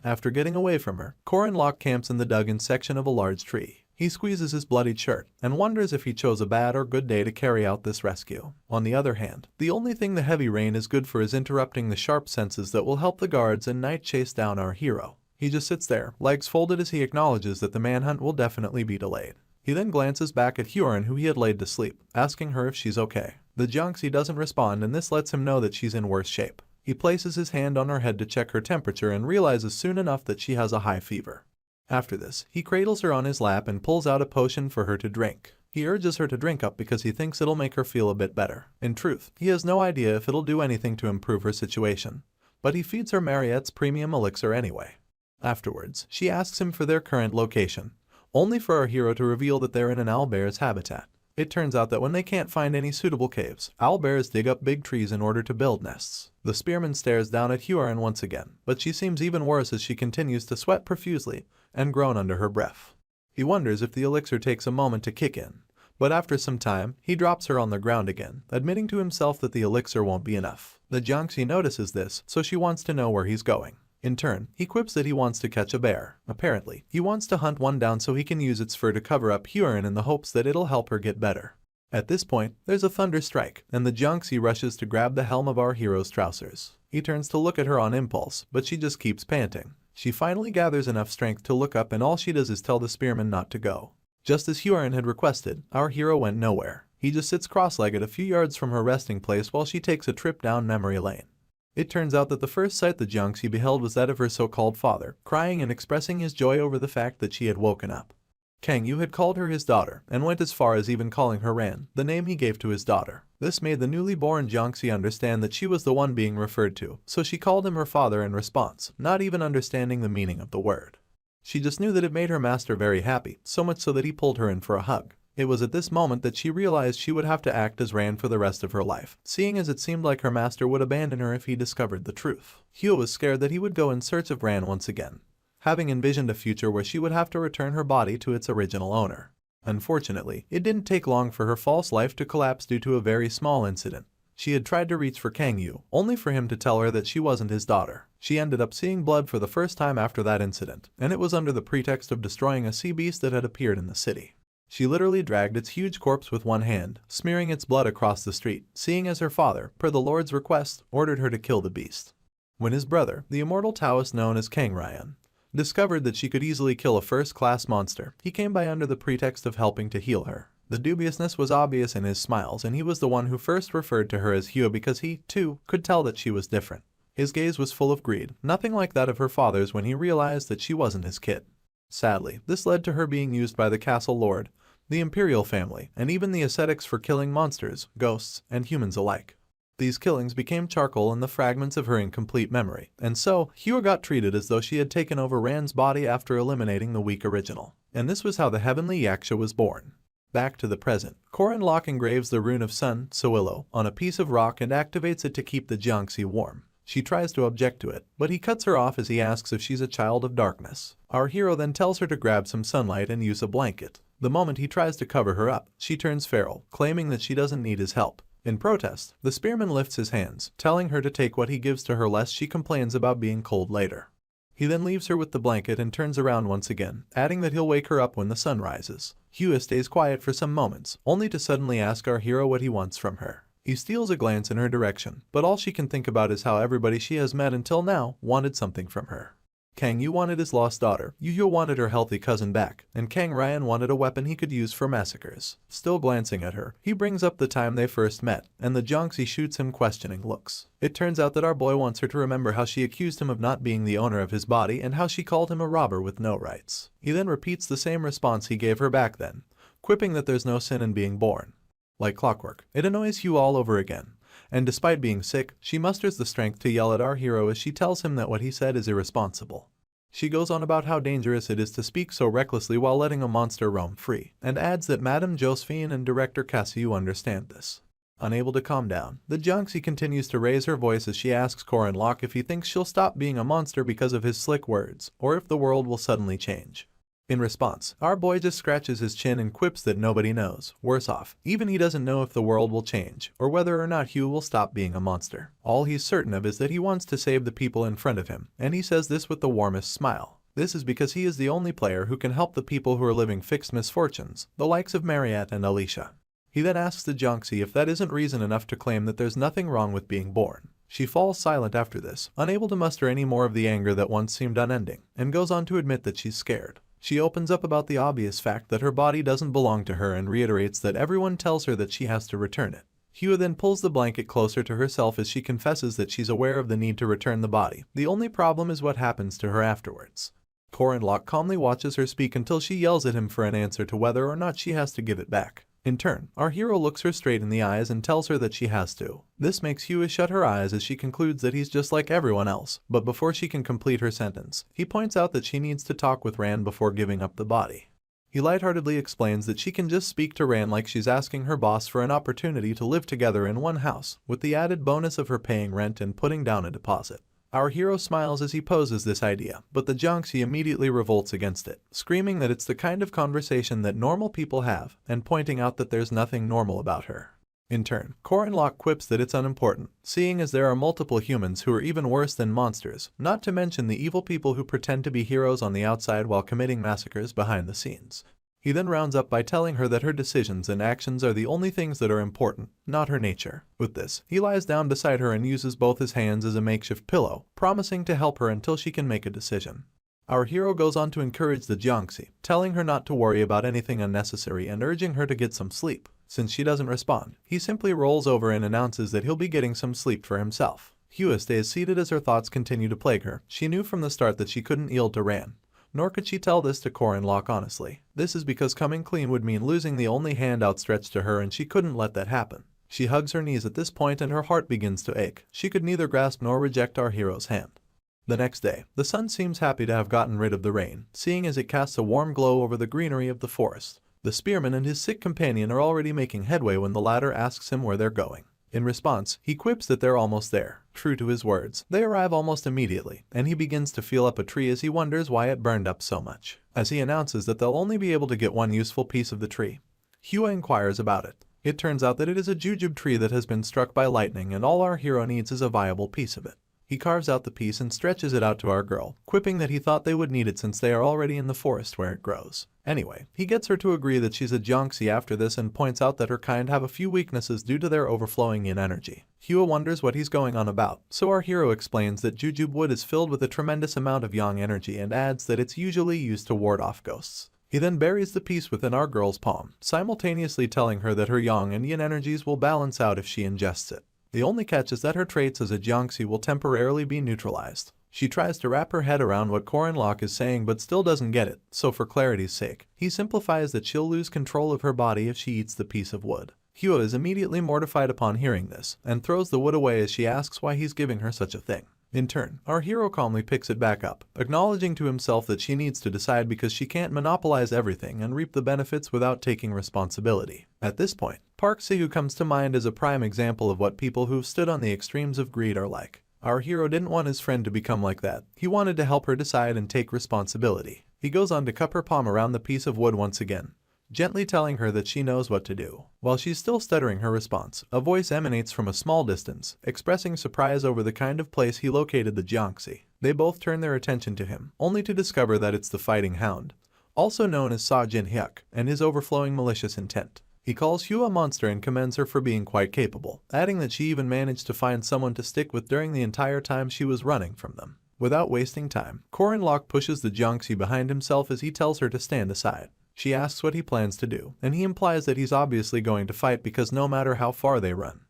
After getting away from her, Korin Locke camps in the dug-in section of a large tree. He squeezes his bloodied shirt, and wonders if he chose a bad or good day to carry out this rescue. On the other hand, the only thing the heavy rain is good for is interrupting the sharp senses that will help the guards and night chase down our hero. He just sits there, legs folded, as he acknowledges that the manhunt will definitely be delayed. He then glances back at Hyorin, who he had laid to sleep, asking her if she's okay. The Jiangxi doesn't respond, and this lets him know that she's in worse shape. He places his hand on her head to check her temperature and realizes soon enough that she has a high fever. After this, he cradles her on his lap and pulls out a potion for her to drink. He urges her to drink up because he thinks it'll make her feel a bit better. In truth, he has no idea if it'll do anything to improve her situation, but he feeds her Mariette's premium elixir anyway. Afterwards, she asks him for their current location, only for our hero to reveal that they're in an owlbear's habitat. It turns out that when they can't find any suitable caves, owlbears dig up big trees in order to build nests. The spearman stares down at Hyorin once again, but she seems even worse as she continues to sweat profusely and groan under her breath. He wonders if the elixir takes a moment to kick in, but after some time, he drops her on the ground again, admitting to himself that the elixir won't be enough. The Jiangxi notices this, so she wants to know where he's going. In turn, he quips that he wants to catch a bear. Apparently, he wants to hunt one down so he can use its fur to cover up Hyorin in the hopes that it'll help her get better. At this point, there's a thunder strike, and the Jiangxi rushes to grab the helm of our hero's trousers. He turns to look at her on impulse, but she just keeps panting. She finally gathers enough strength to look up, and all she does is tell the spearman not to go. Just as Hyorin had requested, our hero went nowhere. He just sits cross-legged a few yards from her resting place while she takes a trip down memory lane. It turns out that the first sight the Jiangxi beheld was that of her so-called father, crying and expressing his joy over the fact that she had woken up. Kang Yu had called her his daughter, and went as far as even calling her Ran, the name he gave to his daughter. This made the newly born Jiangxi understand that she was the one being referred to, so she called him her father in response, not even understanding the meaning of the word. She just knew that it made her master very happy, so much so that he pulled her in for a hug. It was at this moment that she realized she would have to act as Ran for the rest of her life, seeing as it seemed like her master would abandon her if he discovered the truth. Hyo was scared that he would go in search of Ran once again, having envisioned a future where she would have to return her body to its original owner. Unfortunately, it didn't take long for her false life to collapse due to a very small incident. She had tried to reach for Kang Yu, only for him to tell her that she wasn't his daughter. She ended up seeing blood for the first time after that incident, and it was under the pretext of destroying a sea beast that had appeared in the city. She literally dragged its huge corpse with one hand, smearing its blood across the street, seeing as her father, per the Lord's request, ordered her to kill the beast. When his brother, the immortal Taoist known as Kang Ryan, discovered that she could easily kill a first-class monster, he came by under the pretext of helping to heal her. The dubiousness was obvious in his smiles, and he was the one who first referred to her as Hyo because he, too, could tell that she was different. His gaze was full of greed, nothing like that of her father's when he realized that she wasn't his kid. Sadly, this led to her being used by the castle lord, the imperial family, and even the ascetics for killing monsters, ghosts, and humans alike. These killings became charcoal in the fragments of her incomplete memory, and so, Hyo got treated as though she had taken over Ran's body after eliminating the weak original. And this was how the heavenly yaksha was born. Back to the present, Korin Locke engraves the rune of Sun, Sowilo, on a piece of rock and activates it to keep the Jiangxi warm. She tries to object to it, but he cuts her off as he asks if she's a child of darkness. Our hero then tells her to grab some sunlight and use a blanket. The moment he tries to cover her up, she turns feral, claiming that she doesn't need his help. In protest, the spearman lifts his hands, telling her to take what he gives to her lest she complains about being cold later. He then leaves her with the blanket and turns around once again, adding that he'll wake her up when the sun rises. Hyo stays quiet for some moments, only to suddenly ask our hero what he wants from her. He steals a glance in her direction, but all she can think about is how everybody she has met until now wanted something from her. Kang Yu wanted his lost daughter, Yu wanted her healthy cousin back, and Kang Ryan wanted a weapon he could use for massacres. Still glancing at her, he brings up the time they first met, and the Jiangxi shoots him questioning looks. It turns out that our boy wants her to remember how she accused him of not being the owner of his body and how she called him a robber with no rights. He then repeats the same response he gave her back then, quipping that there's no sin in being born. Like clockwork, it annoys Hyo all over again. And despite being sick, she musters the strength to yell at our hero as she tells him that what he said is irresponsible. She goes on about how dangerous it is to speak so recklessly while letting a monster roam free, and adds that Madame Josephine and director Cassiu understand this. Unable to calm down, the Jiangxi continues to raise her voice as she asks Korin Locke if he thinks she'll stop being a monster because of his slick words, or if the world will suddenly change. In response, our boy just scratches his chin and quips that nobody knows. Worse off, even he doesn't know if the world will change, or whether or not Hyo will stop being a monster. All he's certain of is that he wants to save the people in front of him, and he says this with the warmest smile. This is because he is the only player who can help the people who are living fixed misfortunes, the likes of Mariette and Alicia. He then asks the Jiangxi if that isn't reason enough to claim that there's nothing wrong with being born. She falls silent after this, unable to muster any more of the anger that once seemed unending, and goes on to admit that she's scared. She opens up about the obvious fact that her body doesn't belong to her and reiterates that everyone tells her that she has to return it. Hyo then pulls the blanket closer to herself as she confesses that she's aware of the need to return the body. The only problem is what happens to her afterwards. Corin Locke calmly watches her speak until she yells at him for an answer to whether or not she has to give it back. In turn, our hero looks her straight in the eyes and tells her that she has to. This makes Hua shut her eyes as she concludes that he's just like everyone else, but before she can complete her sentence, he points out that she needs to talk with Rand before giving up the body. He lightheartedly explains that she can just speak to Rand like she's asking her boss for an opportunity to live together in one house, with the added bonus of her paying rent and putting down a deposit. Our hero smiles as he poses this idea, but the Jiangxi immediately revolts against it, screaming that it's the kind of conversation that normal people have, and pointing out that there's nothing normal about her. In turn, Corin Locke quips that it's unimportant, seeing as there are multiple humans who are even worse than monsters, not to mention the evil people who pretend to be heroes on the outside while committing massacres behind the scenes. He then rounds up by telling her that her decisions and actions are the only things that are important, not her nature. With this, he lies down beside her and uses both his hands as a makeshift pillow, promising to help her until she can make a decision. Our hero goes on to encourage the Jiangxi, telling her not to worry about anything unnecessary and urging her to get some sleep. Since she doesn't respond, he simply rolls over and announces that he'll be getting some sleep for himself. Hua stays seated as her thoughts continue to plague her. She knew from the start that she couldn't yield to Rand. Nor could she tell this to Corin Locke honestly. This is because coming clean would mean losing the only hand outstretched to her, and she couldn't let that happen. She hugs her knees at this point and her heart begins to ache. She could neither grasp nor reject our hero's hand. The next day, the sun seems happy to have gotten rid of the rain, seeing as it casts a warm glow over the greenery of the forest. The spearman and his sick companion are already making headway when the latter asks him where they're going. In response, he quips that they're almost there. True to his words, they arrive almost immediately, and he begins to feel up a tree as he wonders why it burned up so much. As he announces that they'll only be able to get one useful piece of the tree, Hua inquires about it. It turns out that it is a jujube tree that has been struck by lightning, and all our hero needs is a viable piece of it. He carves out the piece and stretches it out to our girl, quipping that he thought they would need it since they are already in the forest where it grows. Anyway, he gets her to agree that she's a Jiangxi after this and points out that her kind have a few weaknesses due to their overflowing yin energy. Hua wonders what he's going on about, so our hero explains that jujube wood is filled with a tremendous amount of yang energy and adds that it's usually used to ward off ghosts. He then buries the piece within our girl's palm, simultaneously telling her that her yang and yin energies will balance out if she ingests it. The only catch is that her traits as a Jiangxi will temporarily be neutralized. She tries to wrap her head around what Corin Locke is saying but still doesn't get it, so for clarity's sake, he simplifies that she'll lose control of her body if she eats the piece of wood. Hua is immediately mortified upon hearing this, and throws the wood away as she asks why he's giving her such a thing. In turn, our hero calmly picks it back up, acknowledging to himself that she needs to decide because she can't monopolize everything and reap the benefits without taking responsibility. At this point, Park Sahu comes to mind as a prime example of what people who've stood on the extremes of greed are like. Our hero didn't want his friend to become like that. He wanted to help her decide and take responsibility. He goes on to cup her palm around the piece of wood once again, gently telling her that she knows what to do. While she's still stuttering her response, a voice emanates from a small distance, expressing surprise over the kind of place he located the Jiangxi. They both turn their attention to him, only to discover that it's the Fighting Hound, also known as Sa Jin Hyuk, and his overflowing malicious intent. He calls Hua a monster and commends her for being quite capable, adding that she even managed to find someone to stick with during the entire time she was running from them. Without wasting time, Corin Locke pushes the Jiangxi behind himself as he tells her to stand aside. She asks what he plans to do, and he implies that he's obviously going to fight because no matter how far they run,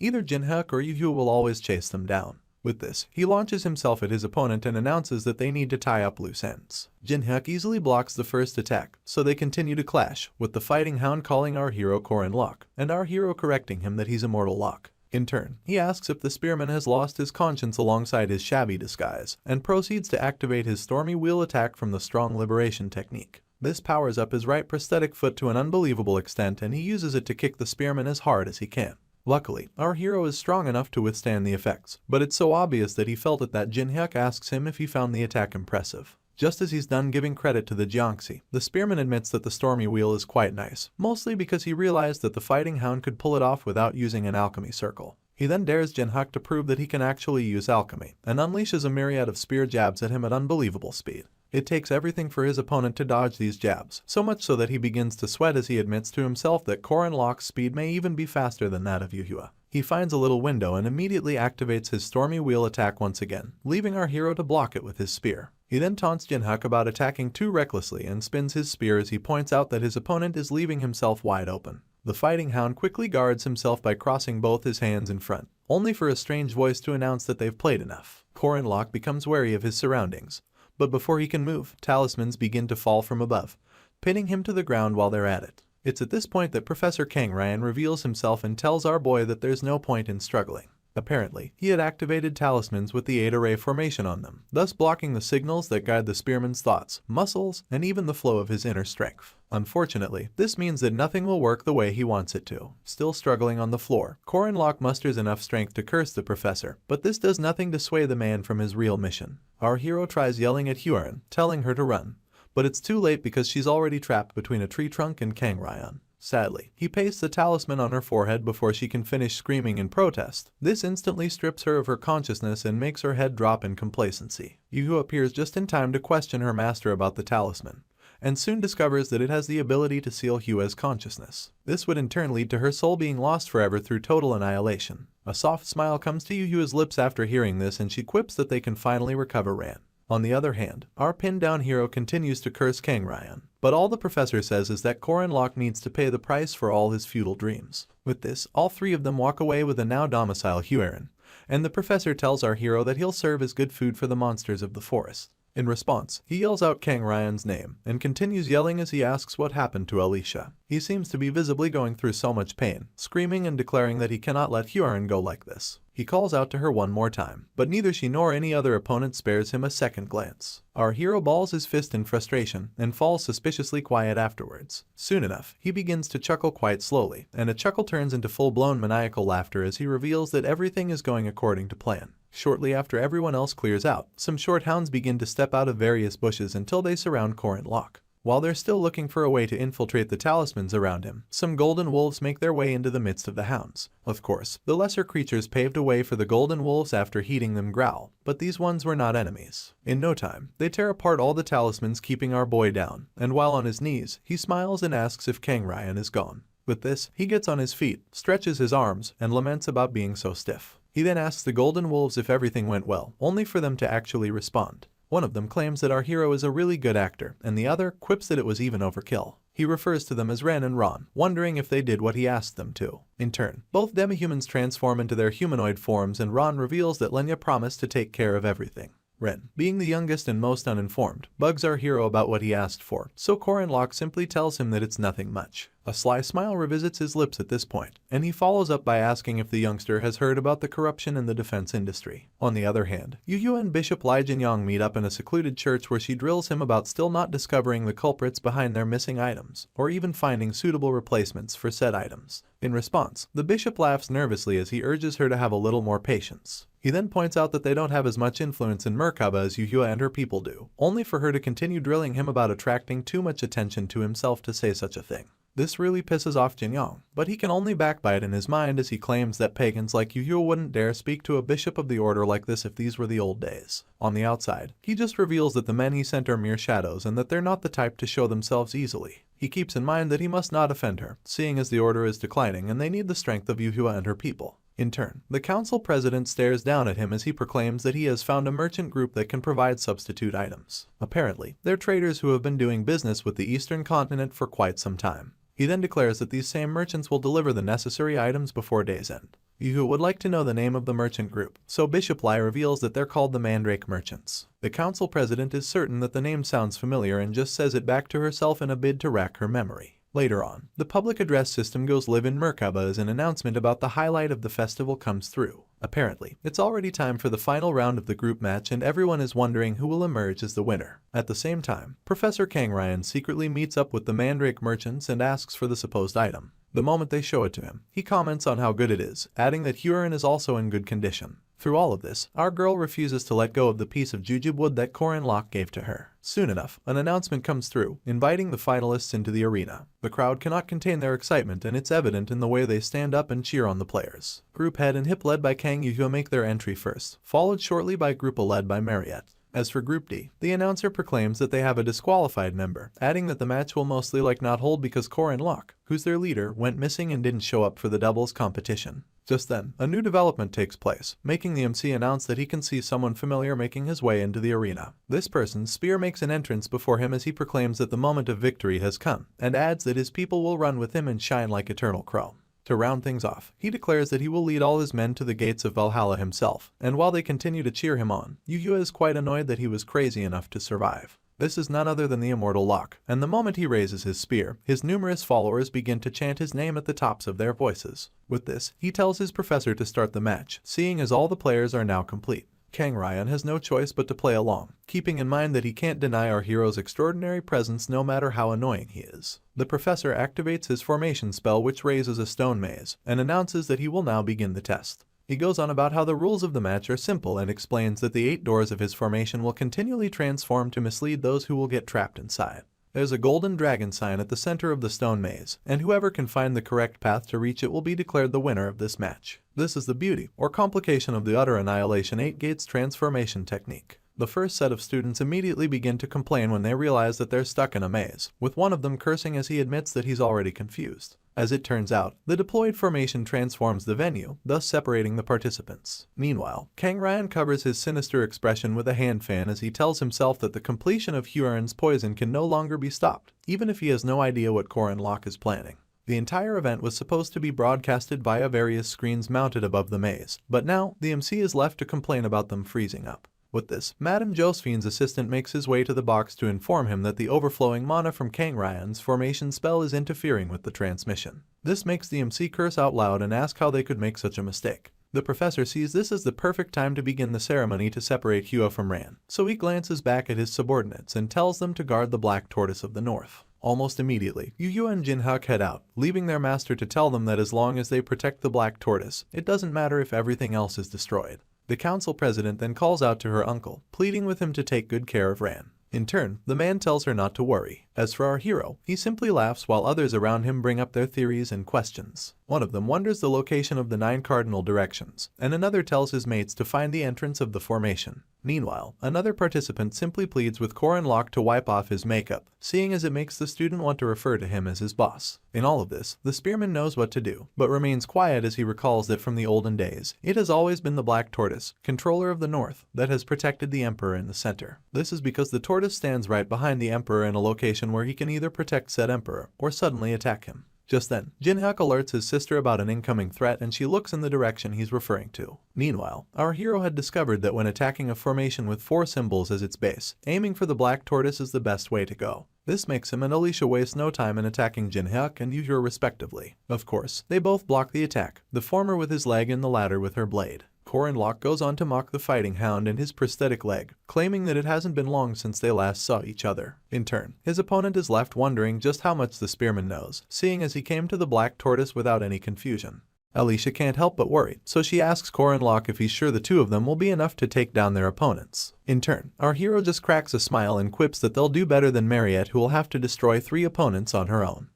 either Jinhyuk or Yu will always chase them down. With this, he launches himself at his opponent and announces that they need to tie up loose ends. Jinhyuk easily blocks the first attack, so they continue to clash, with the Fighting Hound calling our hero Corin Locke, and our hero correcting him that he's Immortal Locke. In turn, he asks if the spearman has lost his conscience alongside his shabby disguise, and proceeds to activate his Stormy Wheel attack from the Strong Liberation technique. This powers up his right prosthetic foot to an unbelievable extent, and he uses it to kick the spearman as hard as he can. Luckily, our hero is strong enough to withstand the effects, but it's so obvious that he felt it that Jinhyuk asks him if he found the attack impressive. Just as he's done giving credit to the Jiangxi, the spearman admits that the Stormy Wheel is quite nice, mostly because he realized that the Fighting Hound could pull it off without using an alchemy circle. He then dares Jinhyuk to prove that he can actually use alchemy, and unleashes a myriad of spear jabs at him at unbelievable speed. It takes everything for his opponent to dodge these jabs, so much so that he begins to sweat as he admits to himself that Corin Locke's speed may even be faster than that of Yuhua. He finds a little window and immediately activates his Stormy Wheel attack once again, leaving our hero to block it with his spear. He then taunts Jinhyuk about attacking too recklessly and spins his spear as he points out that his opponent is leaving himself wide open. The Fighting Hound quickly guards himself by crossing both his hands in front, only for a strange voice to announce that they've played enough. Corin Locke becomes wary of his surroundings, But before he can move, talismans begin to fall from above, pinning him to the ground while they're at it. It's at this point that Professor Kang Ryan reveals himself and tells our boy that there's no point in struggling. Apparently, he had activated talismans with the 8-array formation on them, thus blocking the signals that guide the spearman's thoughts, muscles, and even the flow of his inner strength. Unfortunately, this means that nothing will work the way he wants it to. Still struggling on the floor, Korin Locke musters enough strength to curse the professor, but this does nothing to sway the man from his real mission. Our hero tries yelling at Hyorin, telling her to run, but it's too late because she's already trapped between a tree trunk and Kang Ryan. Sadly, he pastes the talisman on her forehead before she can finish screaming in protest. This instantly strips her of her consciousness and makes her head drop in complacency. Yu appears just in time to question her master about the talisman, and soon discovers that it has the ability to seal Hua's consciousness. This would in turn lead to her soul being lost forever through total annihilation. A soft smile comes to Yu's lips after hearing this, and she quips that they can finally recover Ran. On the other hand, our pinned-down hero continues to curse Kang Ryan, but all the professor says is that Korin Locke needs to pay the price for all his futile dreams. With this, all three of them walk away with a now docile Hyorin, and the professor tells our hero that he'll serve as good food for the monsters of the forest. In response, he yells out Kang Ryan's name and continues yelling as he asks what happened to Alicia. He seems to be visibly going through so much pain, screaming and declaring that he cannot let Hyorin go like this. He calls out to her one more time, but neither she nor any other opponent spares him a second glance. Our hero balls his fist in frustration and falls suspiciously quiet afterwards. Soon enough, he begins to chuckle quite slowly, and a chuckle turns into full-blown maniacal laughter as he reveals that everything is going according to plan. Shortly after everyone else clears out, some short hounds begin to step out of various bushes until they surround Korin Locke. While they're still looking for a way to infiltrate the talismans around him, some golden wolves make their way into the midst of the hounds. Of course, the lesser creatures paved a way for the golden wolves after hearing them growl, but these ones were not enemies. In no time, they tear apart all the talismans, keeping our boy down, and while on his knees, he smiles and asks if Kang Ryan is gone. With this, he gets on his feet, stretches his arms, and laments about being so stiff. He then asks the golden wolves if everything went well, only for them to actually respond. One of them claims that our hero is a really good actor, and the other quips that it was even overkill. He refers to them as Ren and Ron, wondering if they did what he asked them to. In turn, both demihumans transform into their humanoid forms, and Ron reveals that Lenya promised to take care of everything. Ren, being the youngest and most uninformed, bugs our hero about what he asked for, so Korin Locke simply tells him that it's nothing much. A sly smile revisits his lips at this point, and he follows up by asking if the youngster has heard about the corruption in the defense industry. On the other hand, Yu and Bishop Lai Jinyang meet up in a secluded church where she drills him about still not discovering the culprits behind their missing items, or even finding suitable replacements for said items. In response, the bishop laughs nervously as he urges her to have a little more patience. He then points out that they don't have as much influence in Merkaba as Yu and her people do, only for her to continue drilling him about attracting too much attention to himself to say such a thing. This really pisses off Jinyang, but he can only backbite in his mind as he claims that pagans like Yu wouldn't dare speak to a bishop of the order like this if these were the old days. On the outside, he just reveals that the men he sent are mere shadows and that they're not the type to show themselves easily. He keeps in mind that he must not offend her, seeing as the order is declining and they need the strength of Yu and her people. In turn, the council president stares down at him as he proclaims that he has found a merchant group that can provide substitute items. Apparently, they're traders who have been doing business with the eastern continent for quite some time. He then declares that these same merchants will deliver the necessary items before day's end. Yu would like to know the name of the merchant group, so Bishop Lai reveals that they're called the Mandrake Merchants. The council president is certain that the name sounds familiar and just says it back to herself in a bid to rack her memory. Later on, the public address system goes live in Merkaba as an announcement about the highlight of the festival comes through. Apparently, it's already time for the final round of the group match and everyone is wondering who will emerge as the winner. At the same time, Professor Kang Ryan secretly meets up with the Mandrake merchants and asks for the supposed item. The moment they show it to him, he comments on how good it is, adding that Hyorin is also in good condition. Through all of this, our girl refuses to let go of the piece of jujube wood that Korin Locke gave to her. Soon enough, an announcement comes through, inviting the finalists into the arena. The crowd cannot contain their excitement and it's evident in the way they stand up and cheer on the players. Group Head and Hip led by Kang Yu make their entry first, followed shortly by Group A led by Mariette. As for Group D, the announcer proclaims that they have a disqualified member, adding that the match will mostly not hold because Korin Locke, who's their leader, went missing and didn't show up for the doubles competition. Just then, a new development takes place, making the MC announce that he can see someone familiar making his way into the arena. This person's spear makes an entrance before him as he proclaims that the moment of victory has come, and adds that his people will run with him and shine like eternal chrome. To round things off, he declares that he will lead all his men to the gates of Valhalla himself, and while they continue to cheer him on, Yu is quite annoyed that he was crazy enough to survive. This is none other than the immortal Locke, and the moment he raises his spear, his numerous followers begin to chant his name at the tops of their voices. With this, he tells his professor to start the match, seeing as all the players are now complete. Kang Ryan has no choice but to play along, keeping in mind that he can't deny our hero's extraordinary presence no matter how annoying he is. The professor activates his formation spell, which raises a stone maze, and announces that he will now begin the test. He goes on about how the rules of the match are simple and explains that the 8 doors of his formation will continually transform to mislead those who will get trapped inside. There's a golden dragon sign at the center of the stone maze, and whoever can find the correct path to reach it will be declared the winner of this match. This is the beauty, or complication, of the utter annihilation 8 gates transformation technique. The first set of students immediately begin to complain when they realize that they're stuck in a maze, with one of them cursing as he admits that he's already confused. As it turns out, the deployed formation transforms the venue, thus separating the participants. Meanwhile, Kang Ryan covers his sinister expression with a hand fan as he tells himself that the completion of Huron's poison can no longer be stopped, even if he has no idea what Corin Locke is planning. The entire event was supposed to be broadcasted via various screens mounted above the maze, but now the MC is left to complain about them freezing up. With this, Madame Josephine's assistant makes his way to the box to inform him that the overflowing mana from Kang Ryan's formation spell is interfering with the transmission. This makes the MC curse out loud and ask how they could make such a mistake. The professor sees this as the perfect time to begin the ceremony to separate Hua from Ran, so he glances back at his subordinates and tells them to guard the Black Tortoise of the North. Almost immediately, Yu and Jinhyuk head out, leaving their master to tell them that as long as they protect the Black Tortoise, it doesn't matter if everything else is destroyed. The council president then calls out to her uncle, pleading with him to take good care of Ran. In turn, the man tells her not to worry. As for our hero, he simply laughs while others around him bring up their theories and questions. One of them wonders the location of the 9 cardinal directions, and another tells his mates to find the entrance of the formation. Meanwhile, another participant simply pleads with Corin Locke to wipe off his makeup, seeing as it makes the student want to refer to him as his boss. In all of this, the spearman knows what to do, but remains quiet as he recalls that from the olden days, it has always been the Black Tortoise, controller of the North, that has protected the Emperor in the center. This is because the tortoise stands right behind the Emperor in a location where he can either protect said Emperor or suddenly attack him. Just then, Jinhyuk alerts his sister about an incoming threat and she looks in the direction he's referring to. Meanwhile, our hero had discovered that when attacking a formation with 4 symbols as its base, aiming for the Black Tortoise is the best way to go. This makes him and Alicia waste no time in attacking Jinhyuk and Yu respectively. Of course, they both block the attack, the former with his leg and the latter with her blade. Corin Locke goes on to mock the fighting hound and his prosthetic leg, claiming that it hasn't been long since they last saw each other. In turn, his opponent is left wondering just how much the spearman knows, seeing as he came to the Black Tortoise without any confusion. Alicia can't help but worry, so she asks Corin Locke if he's sure the 2 of them will be enough to take down their opponents. In turn, our hero just cracks a smile and quips that they'll do better than Mariette, who will have to destroy 3 opponents on her own.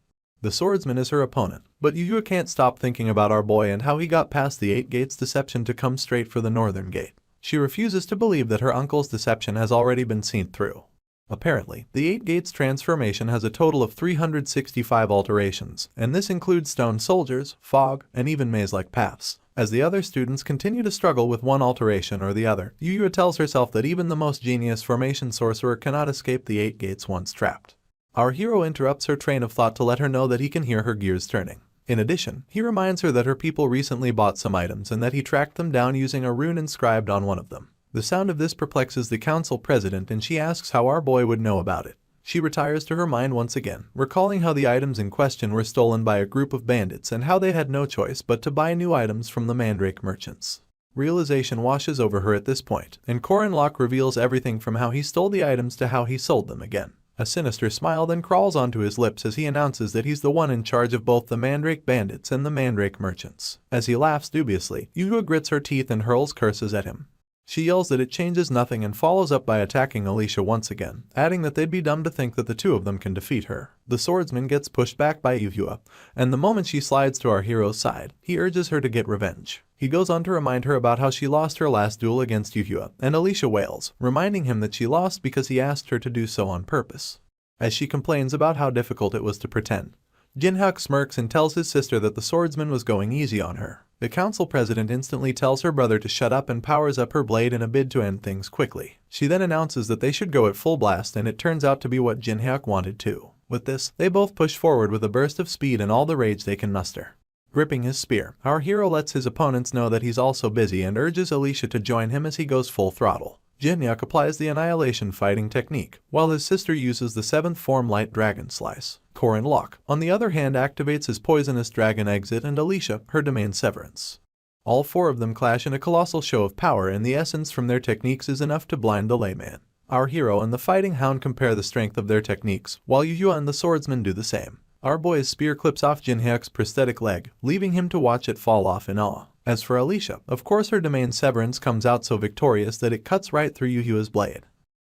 The swordsman is her opponent, but Yu can't stop thinking about our boy and how he got past the 8 gates deception to come straight for the northern gate. She refuses to believe that her uncle's deception has already been seen through. Apparently, the 8 gates transformation has a total of 365 alterations, and this includes stone soldiers, fog, and even maze-like paths. As the other students continue to struggle with one alteration or the other, Yu tells herself that even the most genius formation sorcerer cannot escape the 8 gates once trapped. Our hero interrupts her train of thought to let her know that he can hear her gears turning. In addition, he reminds her that her people recently bought some items and that he tracked them down using a rune inscribed on one of them. The sound of this perplexes the council president and she asks how our boy would know about it. She retires to her mind once again, recalling how the items in question were stolen by a group of bandits and how they had no choice but to buy new items from the mandrake merchants. Realization washes over her at this point, and Corin Locke reveals everything from how he stole the items to how he sold them again. A sinister smile then crawls onto his lips as he announces that he's the one in charge of both the Mandrake bandits and the Mandrake merchants. As he laughs dubiously, Yu grits her teeth and hurls curses at him. She yells that it changes nothing and follows up by attacking Alicia once again, adding that they'd be dumb to think that the 2 of them can defeat her. The swordsman gets pushed back by Yu, and the moment she slides to our hero's side, he urges her to get revenge. He goes on to remind her about how she lost her last duel against Yu, and Alicia wails, reminding him that she lost because he asked her to do so on purpose. As she complains about how difficult it was to pretend, Jinhyuk smirks and tells his sister that the swordsman was going easy on her. The council president instantly tells her brother to shut up and powers up her blade in a bid to end things quickly. She then announces that they should go at full blast, and it turns out to be what Jinhyuk wanted too. With this, they both push forward with a burst of speed and all the rage they can muster. Gripping his spear, our hero lets his opponents know that he's also busy and urges Alicia to join him as he goes full throttle. Jinhyuk applies the annihilation fighting technique, while his sister uses the 7th form light dragon slice. Korin Locke, on the other hand, activates his poisonous dragon exit and Alicia, her domain severance. All 4 of them clash in a colossal show of power, and the essence from their techniques is enough to blind the layman. Our hero and the fighting hound compare the strength of their techniques, while Yuyua and the swordsman do the same. Our boy's spear clips off Jinhyuk's prosthetic leg, leaving him to watch it fall off in awe. As for Alicia, of course her domain severance comes out so victorious that it cuts right through Yuhua's blade.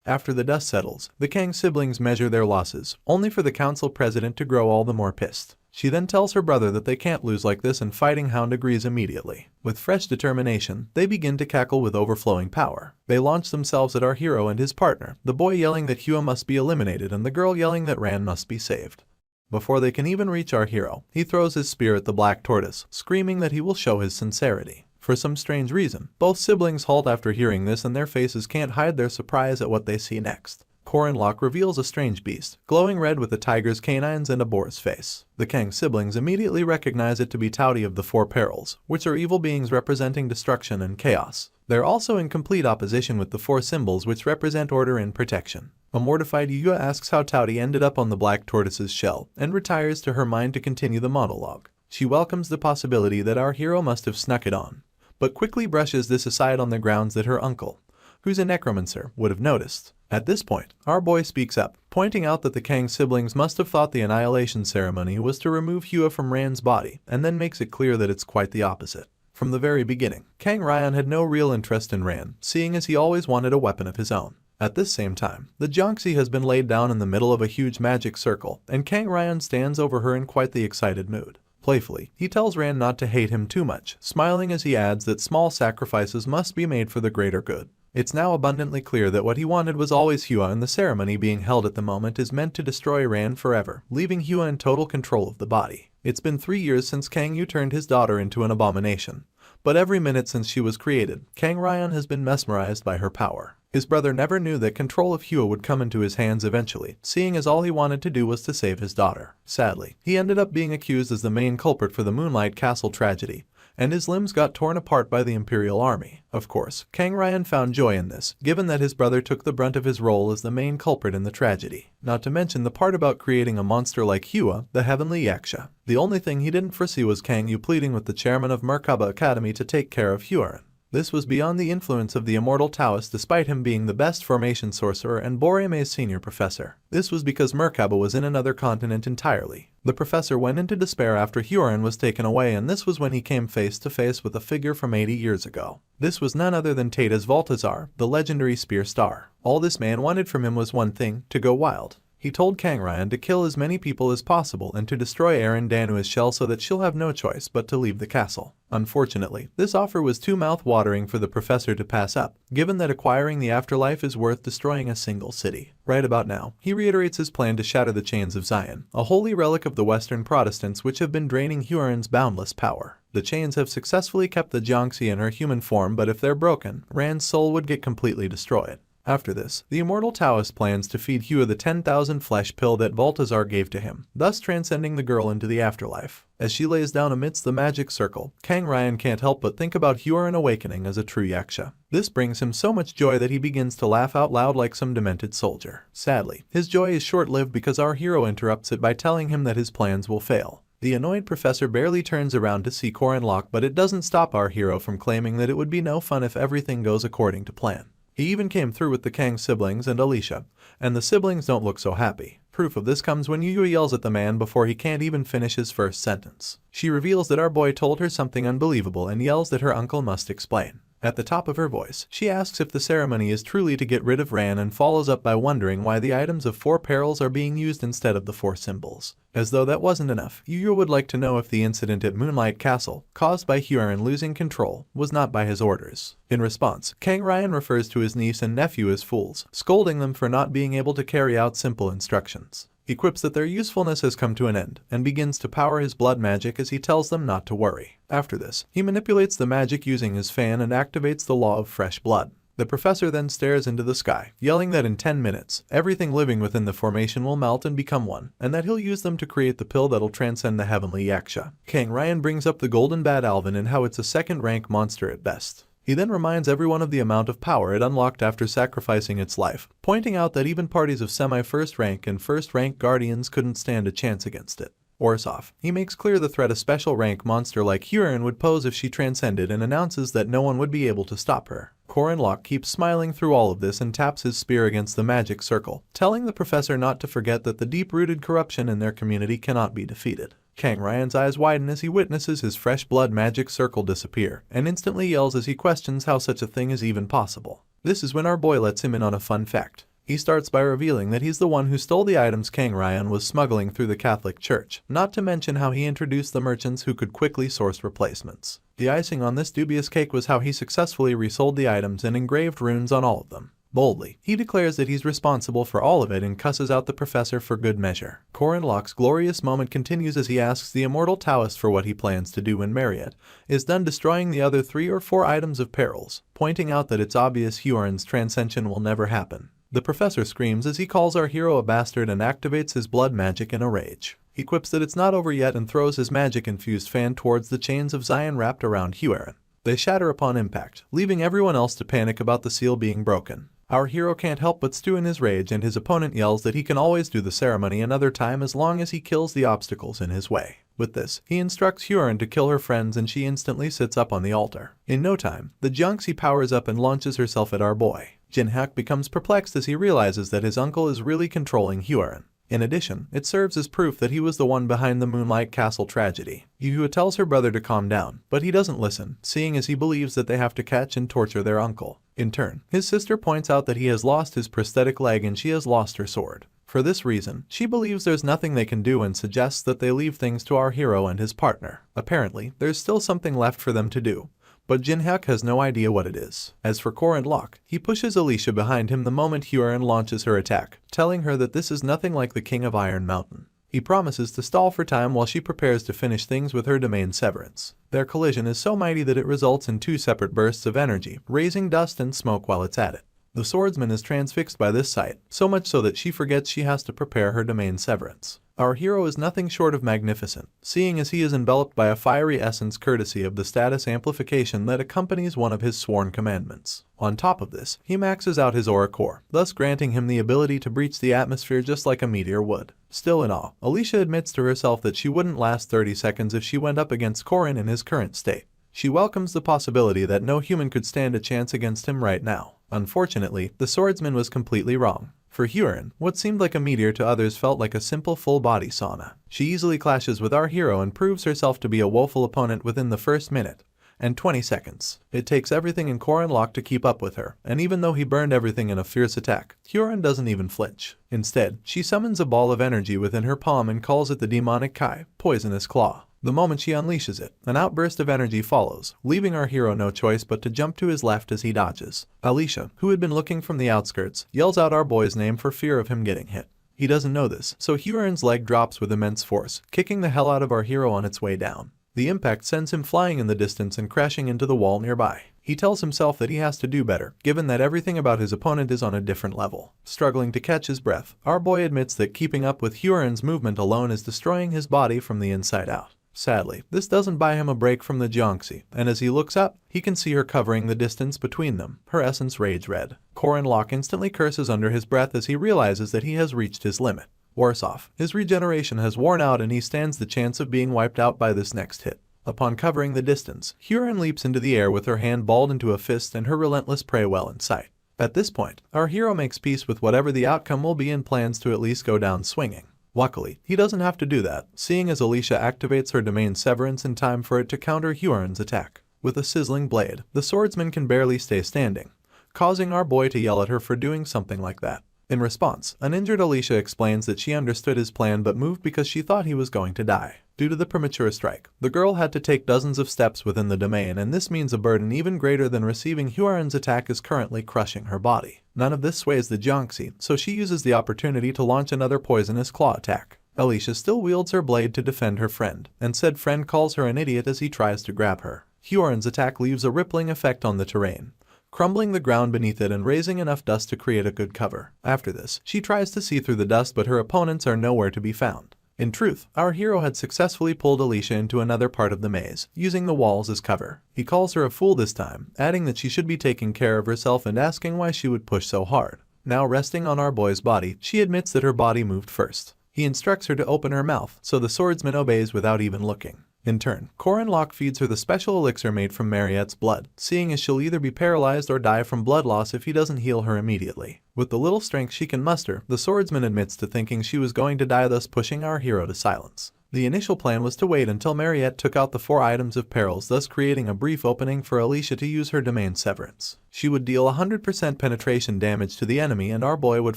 After the dust settles, the Kang siblings measure their losses, only for the council president to grow all the more pissed. She then tells her brother that they can't lose like this, and Fighting Hound agrees immediately. With fresh determination, they begin to cackle with overflowing power. They launch themselves at our hero and his partner, the boy yelling that Hua must be eliminated and the girl yelling that Ran must be saved. Before they can even reach our hero, he throws his spear at the black tortoise, screaming that he will show his sincerity. For some strange reason, both siblings halt after hearing this, and their faces can't hide their surprise at what they see next. Korin Locke reveals a strange beast, glowing red with a tiger's canines and a boar's face. The Kang siblings immediately recognize it to be Taudi of the 4 Perils, which are evil beings representing destruction and chaos. They're also in complete opposition with the 4 symbols, which represent order and protection. A mortified Yuyua asks how Taudi ended up on the black tortoise's shell, and retires to her mind to continue the monologue. She welcomes the possibility that our hero must have snuck it on, but quickly brushes this aside on the grounds that her uncle, who's a necromancer, would have noticed. At this point, our boy speaks up, pointing out that the Kang siblings must have thought the annihilation ceremony was to remove Hua from Ran's body, and then makes it clear that it's quite the opposite. From the very beginning, Kang Ryan had no real interest in Ran, seeing as he always wanted a weapon of his own. At this same time, the Jiangxi has been laid down in the middle of a huge magic circle, and Kang Ryan stands over her in quite the excited mood. Playfully, he tells Ran not to hate him too much, smiling as he adds that small sacrifices must be made for the greater good. It's now abundantly clear that what he wanted was always Hua, and the ceremony being held at the moment is meant to destroy Ran forever, leaving Hua in total control of the body. It's been 3 years since Kang Yu turned his daughter into an abomination, but every minute since she was created, Kang Ryan has been mesmerized by her power. His brother never knew that control of Hua would come into his hands eventually, seeing as all he wanted to do was to save his daughter. Sadly, he ended up being accused as the main culprit for the Moonlight Castle tragedy, and his limbs got torn apart by the Imperial Army. Of course, Kang Ryan found joy in this, given that his brother took the brunt of his role as the main culprit in the tragedy. Not to mention the part about creating a monster like Hua, the Heavenly Yaksha. The only thing he didn't foresee was Kang Yu pleading with the chairman of Merkaba Academy to take care of Huaren. This was beyond the influence of the immortal Taoist, despite him being the best formation sorcerer and Boreme's senior professor. This was because Merkaba was in another continent entirely. The professor went into despair after Huaren was taken away, and this was when he came face to face with a figure from 80 years ago. This was none other than Tatas Valtazar, the legendary spear star. All this man wanted from him was one thing: to go wild. He told Kang Ryan to kill as many people as possible and to destroy Erin Danua's shell so that she'll have no choice but to leave the castle. Unfortunately, this offer was too mouth-watering for the professor to pass up, given that acquiring the afterlife is worth destroying a single city. Right about now, he reiterates his plan to shatter the chains of Zion, a holy relic of the Western Protestants which have been draining Huaren's boundless power. The chains have successfully kept the Jiangxi in her human form, but if they're broken, Ran's soul would get completely destroyed. After this, the immortal Taoist plans to feed Hua the 10,000 flesh pill that Balthazar gave to him, thus transcending the girl into the afterlife. As she lays down amidst the magic circle, Kang Ryan can't help but think about Huaren awakening as a true Yaksha. This brings him so much joy that he begins to laugh out loud like some demented soldier. Sadly, his joy is short-lived because our hero interrupts it by telling him that his plans will fail. The annoyed professor barely turns around to see Korin Locke, but it doesn't stop our hero from claiming that it would be no fun if everything goes according to plan. He even came through with the Kang siblings and Alicia, and the siblings don't look so happy. Proof of this comes when Yuyua yells at the man before he can't even finish his first sentence. She reveals that our boy told her something unbelievable and yells that her uncle must explain. At the top of her voice, she asks if the ceremony is truly to get rid of Ran and follows up by wondering why the items of 4 perils are being used instead of the 4 symbols. As though that wasn't enough, Yuyua would like to know if the incident at Moonlight Castle, caused by Huaren losing control, was not by his orders. In response, Kang Ryan refers to his niece and nephew as fools, scolding them for not being able to carry out simple instructions. He quips that their usefulness has come to an end, and begins to power his blood magic as he tells them not to worry. After this, he manipulates the magic using his fan and activates the law of fresh blood. The professor then stares into the sky, yelling that in 10 minutes, everything living within the formation will melt and become one, and that he'll use them to create the pill that'll transcend the heavenly yaksha. King Ryan brings up the golden bat alvin and how it's a second-rank monster at best. He then reminds everyone of the amount of power it unlocked after sacrificing its life, pointing out that even parties of semi-first rank and first-rank guardians couldn't stand a chance against it. Worse off, he makes clear the threat a special rank monster like Huron would pose if she transcended and announces that no one would be able to stop her. Locke keeps smiling through all of this and taps his spear against the magic circle, telling the professor not to forget that the deep-rooted corruption in their community cannot be defeated. King Ryan's eyes widen as he witnesses his fresh blood magic circle disappear, and instantly yells as he questions how such a thing is even possible. This is when our boy lets him in on a fun fact. He starts by revealing that he's the one who stole the items King Ryan was smuggling through the Catholic Church, not to mention how he introduced the merchants who could quickly source replacements. The icing on this dubious cake was how he successfully resold the items and engraved runes on all of them. Boldly, he declares that he's responsible for all of it and cusses out the professor for good measure. Locke's glorious moment continues as he asks the immortal Taoist for what he plans to do when Marriott is done destroying the other 3 or 4 items of perils, pointing out that it's obvious Huron's transcension will never happen. The professor screams as he calls our hero a bastard and activates his blood magic in a rage. He quips that it's not over yet and throws his magic-infused fan towards the chains of Zion wrapped around Huron. They shatter upon impact, leaving everyone else to panic about the seal being broken. Our hero can't help but stew in his rage, and his opponent yells that he can always do the ceremony another time as long as he kills the obstacles in his way. With this, he instructs Huron to kill her friends and she instantly sits up on the altar. In no time, the Junxi powers up and launches herself at our boy. Jinhak becomes perplexed as he realizes that his uncle is really controlling Huron. In addition, it serves as proof that he was the one behind the Moonlight Castle tragedy. Yuhua tells her brother to calm down, but he doesn't listen, seeing as he believes that they have to catch and torture their uncle. In turn, his sister points out that he has lost his prosthetic leg and she has lost her sword. For this reason, she believes there's nothing they can do and suggests that they leave things to our hero and his partner. Apparently, there's still something left for them to do, but Jinhak has no idea what it is. As for Locke, he pushes Alicia behind him the moment Huron launches her attack, telling her that this is nothing like the King of Iron Mountain. He promises to stall for time while she prepares to finish things with her domain severance. Their collision is so mighty that it results in 2 separate bursts of energy, raising dust and smoke while it's at it. The swordsman is transfixed by this sight, so much so that she forgets she has to prepare her domain severance. Our hero is nothing short of magnificent, seeing as he is enveloped by a fiery essence courtesy of the status amplification that accompanies one of his sworn commandments. On top of this, he maxes out his aura core, thus granting him the ability to breach the atmosphere just like a meteor would. Still in awe, Alicia admits to herself that she wouldn't last 30 seconds if she went up against Korin in his current state. She welcomes the possibility that no human could stand a chance against him right now. Unfortunately, the swordsman was completely wrong. For Huron, what seemed like a meteor to others felt like a simple full-body sauna. She easily clashes with our hero and proves herself to be a woeful opponent within the first minute and 20 seconds. It takes everything in Locke to keep up with her, and even though he burned everything in a fierce attack, Huron doesn't even flinch. Instead, she summons a ball of energy within her palm and calls it the demonic Kai, poisonous claw. The moment she unleashes it, an outburst of energy follows, leaving our hero no choice but to jump to his left as he dodges. Alicia, who had been looking from the outskirts, yells out our boy's name for fear of him getting hit. He doesn't know this, so Huron's leg drops with immense force, kicking the hell out of our hero on its way down. The impact sends him flying in the distance and crashing into the wall nearby. He tells himself that he has to do better, given that everything about his opponent is on a different level. Struggling to catch his breath, our boy admits that keeping up with Huron's movement alone is destroying his body from the inside out. Sadly, this doesn't buy him a break from the Junxi, and as he looks up, he can see her covering the distance between them, her essence rage red. Locke instantly curses under his breath as he realizes that he has reached his limit. Worse off, his regeneration has worn out and he stands the chance of being wiped out by this next hit. Upon covering the distance, Huron leaps into the air with her hand balled into a fist and her relentless prey well in sight. At this point, our hero makes peace with whatever the outcome will be and plans to at least go down swinging. Luckily, he doesn't have to do that, seeing as Alicia activates her domain severance in time for it to counter Huron's attack. With a sizzling blade, the swordsman can barely stay standing, causing our boy to yell at her for doing something like that. In response, an injured Alicia explains that she understood his plan but moved because she thought he was going to die. Due to the premature strike, the girl had to take dozens of steps within the domain, and this means a burden even greater than receiving Huron's attack is currently crushing her body. None of this sways the Junxi, so she uses the opportunity to launch another poisonous claw attack. Alicia still wields her blade to defend her friend, and said friend calls her an idiot as he tries to grab her. Huron's attack leaves a rippling effect on the terrain. crumbling the ground beneath it and raising enough dust to create a good cover. After this, she tries to see through the dust, but her opponents are nowhere to be found. In truth, our hero had successfully pulled Alicia into another part of the maze, using the walls as cover. He calls her a fool this time, adding that she should be taking care of herself and asking why she would push so hard. Now resting on our boy's body, she admits that her body moved first. He instructs her to open her mouth, so the swordsman obeys without even looking. In turn, Locke feeds her the special elixir made from Mariette's blood, seeing as she'll either be paralyzed or die from blood loss if he doesn't heal her immediately. With the little strength she can muster, the swordsman admits to thinking she was going to die, thus pushing our hero to silence. The initial plan was to wait until Mariette took out the 4 items of perils, thus creating a brief opening for Alicia to use her domain severance. She would deal 100% penetration damage to the enemy, and our boy would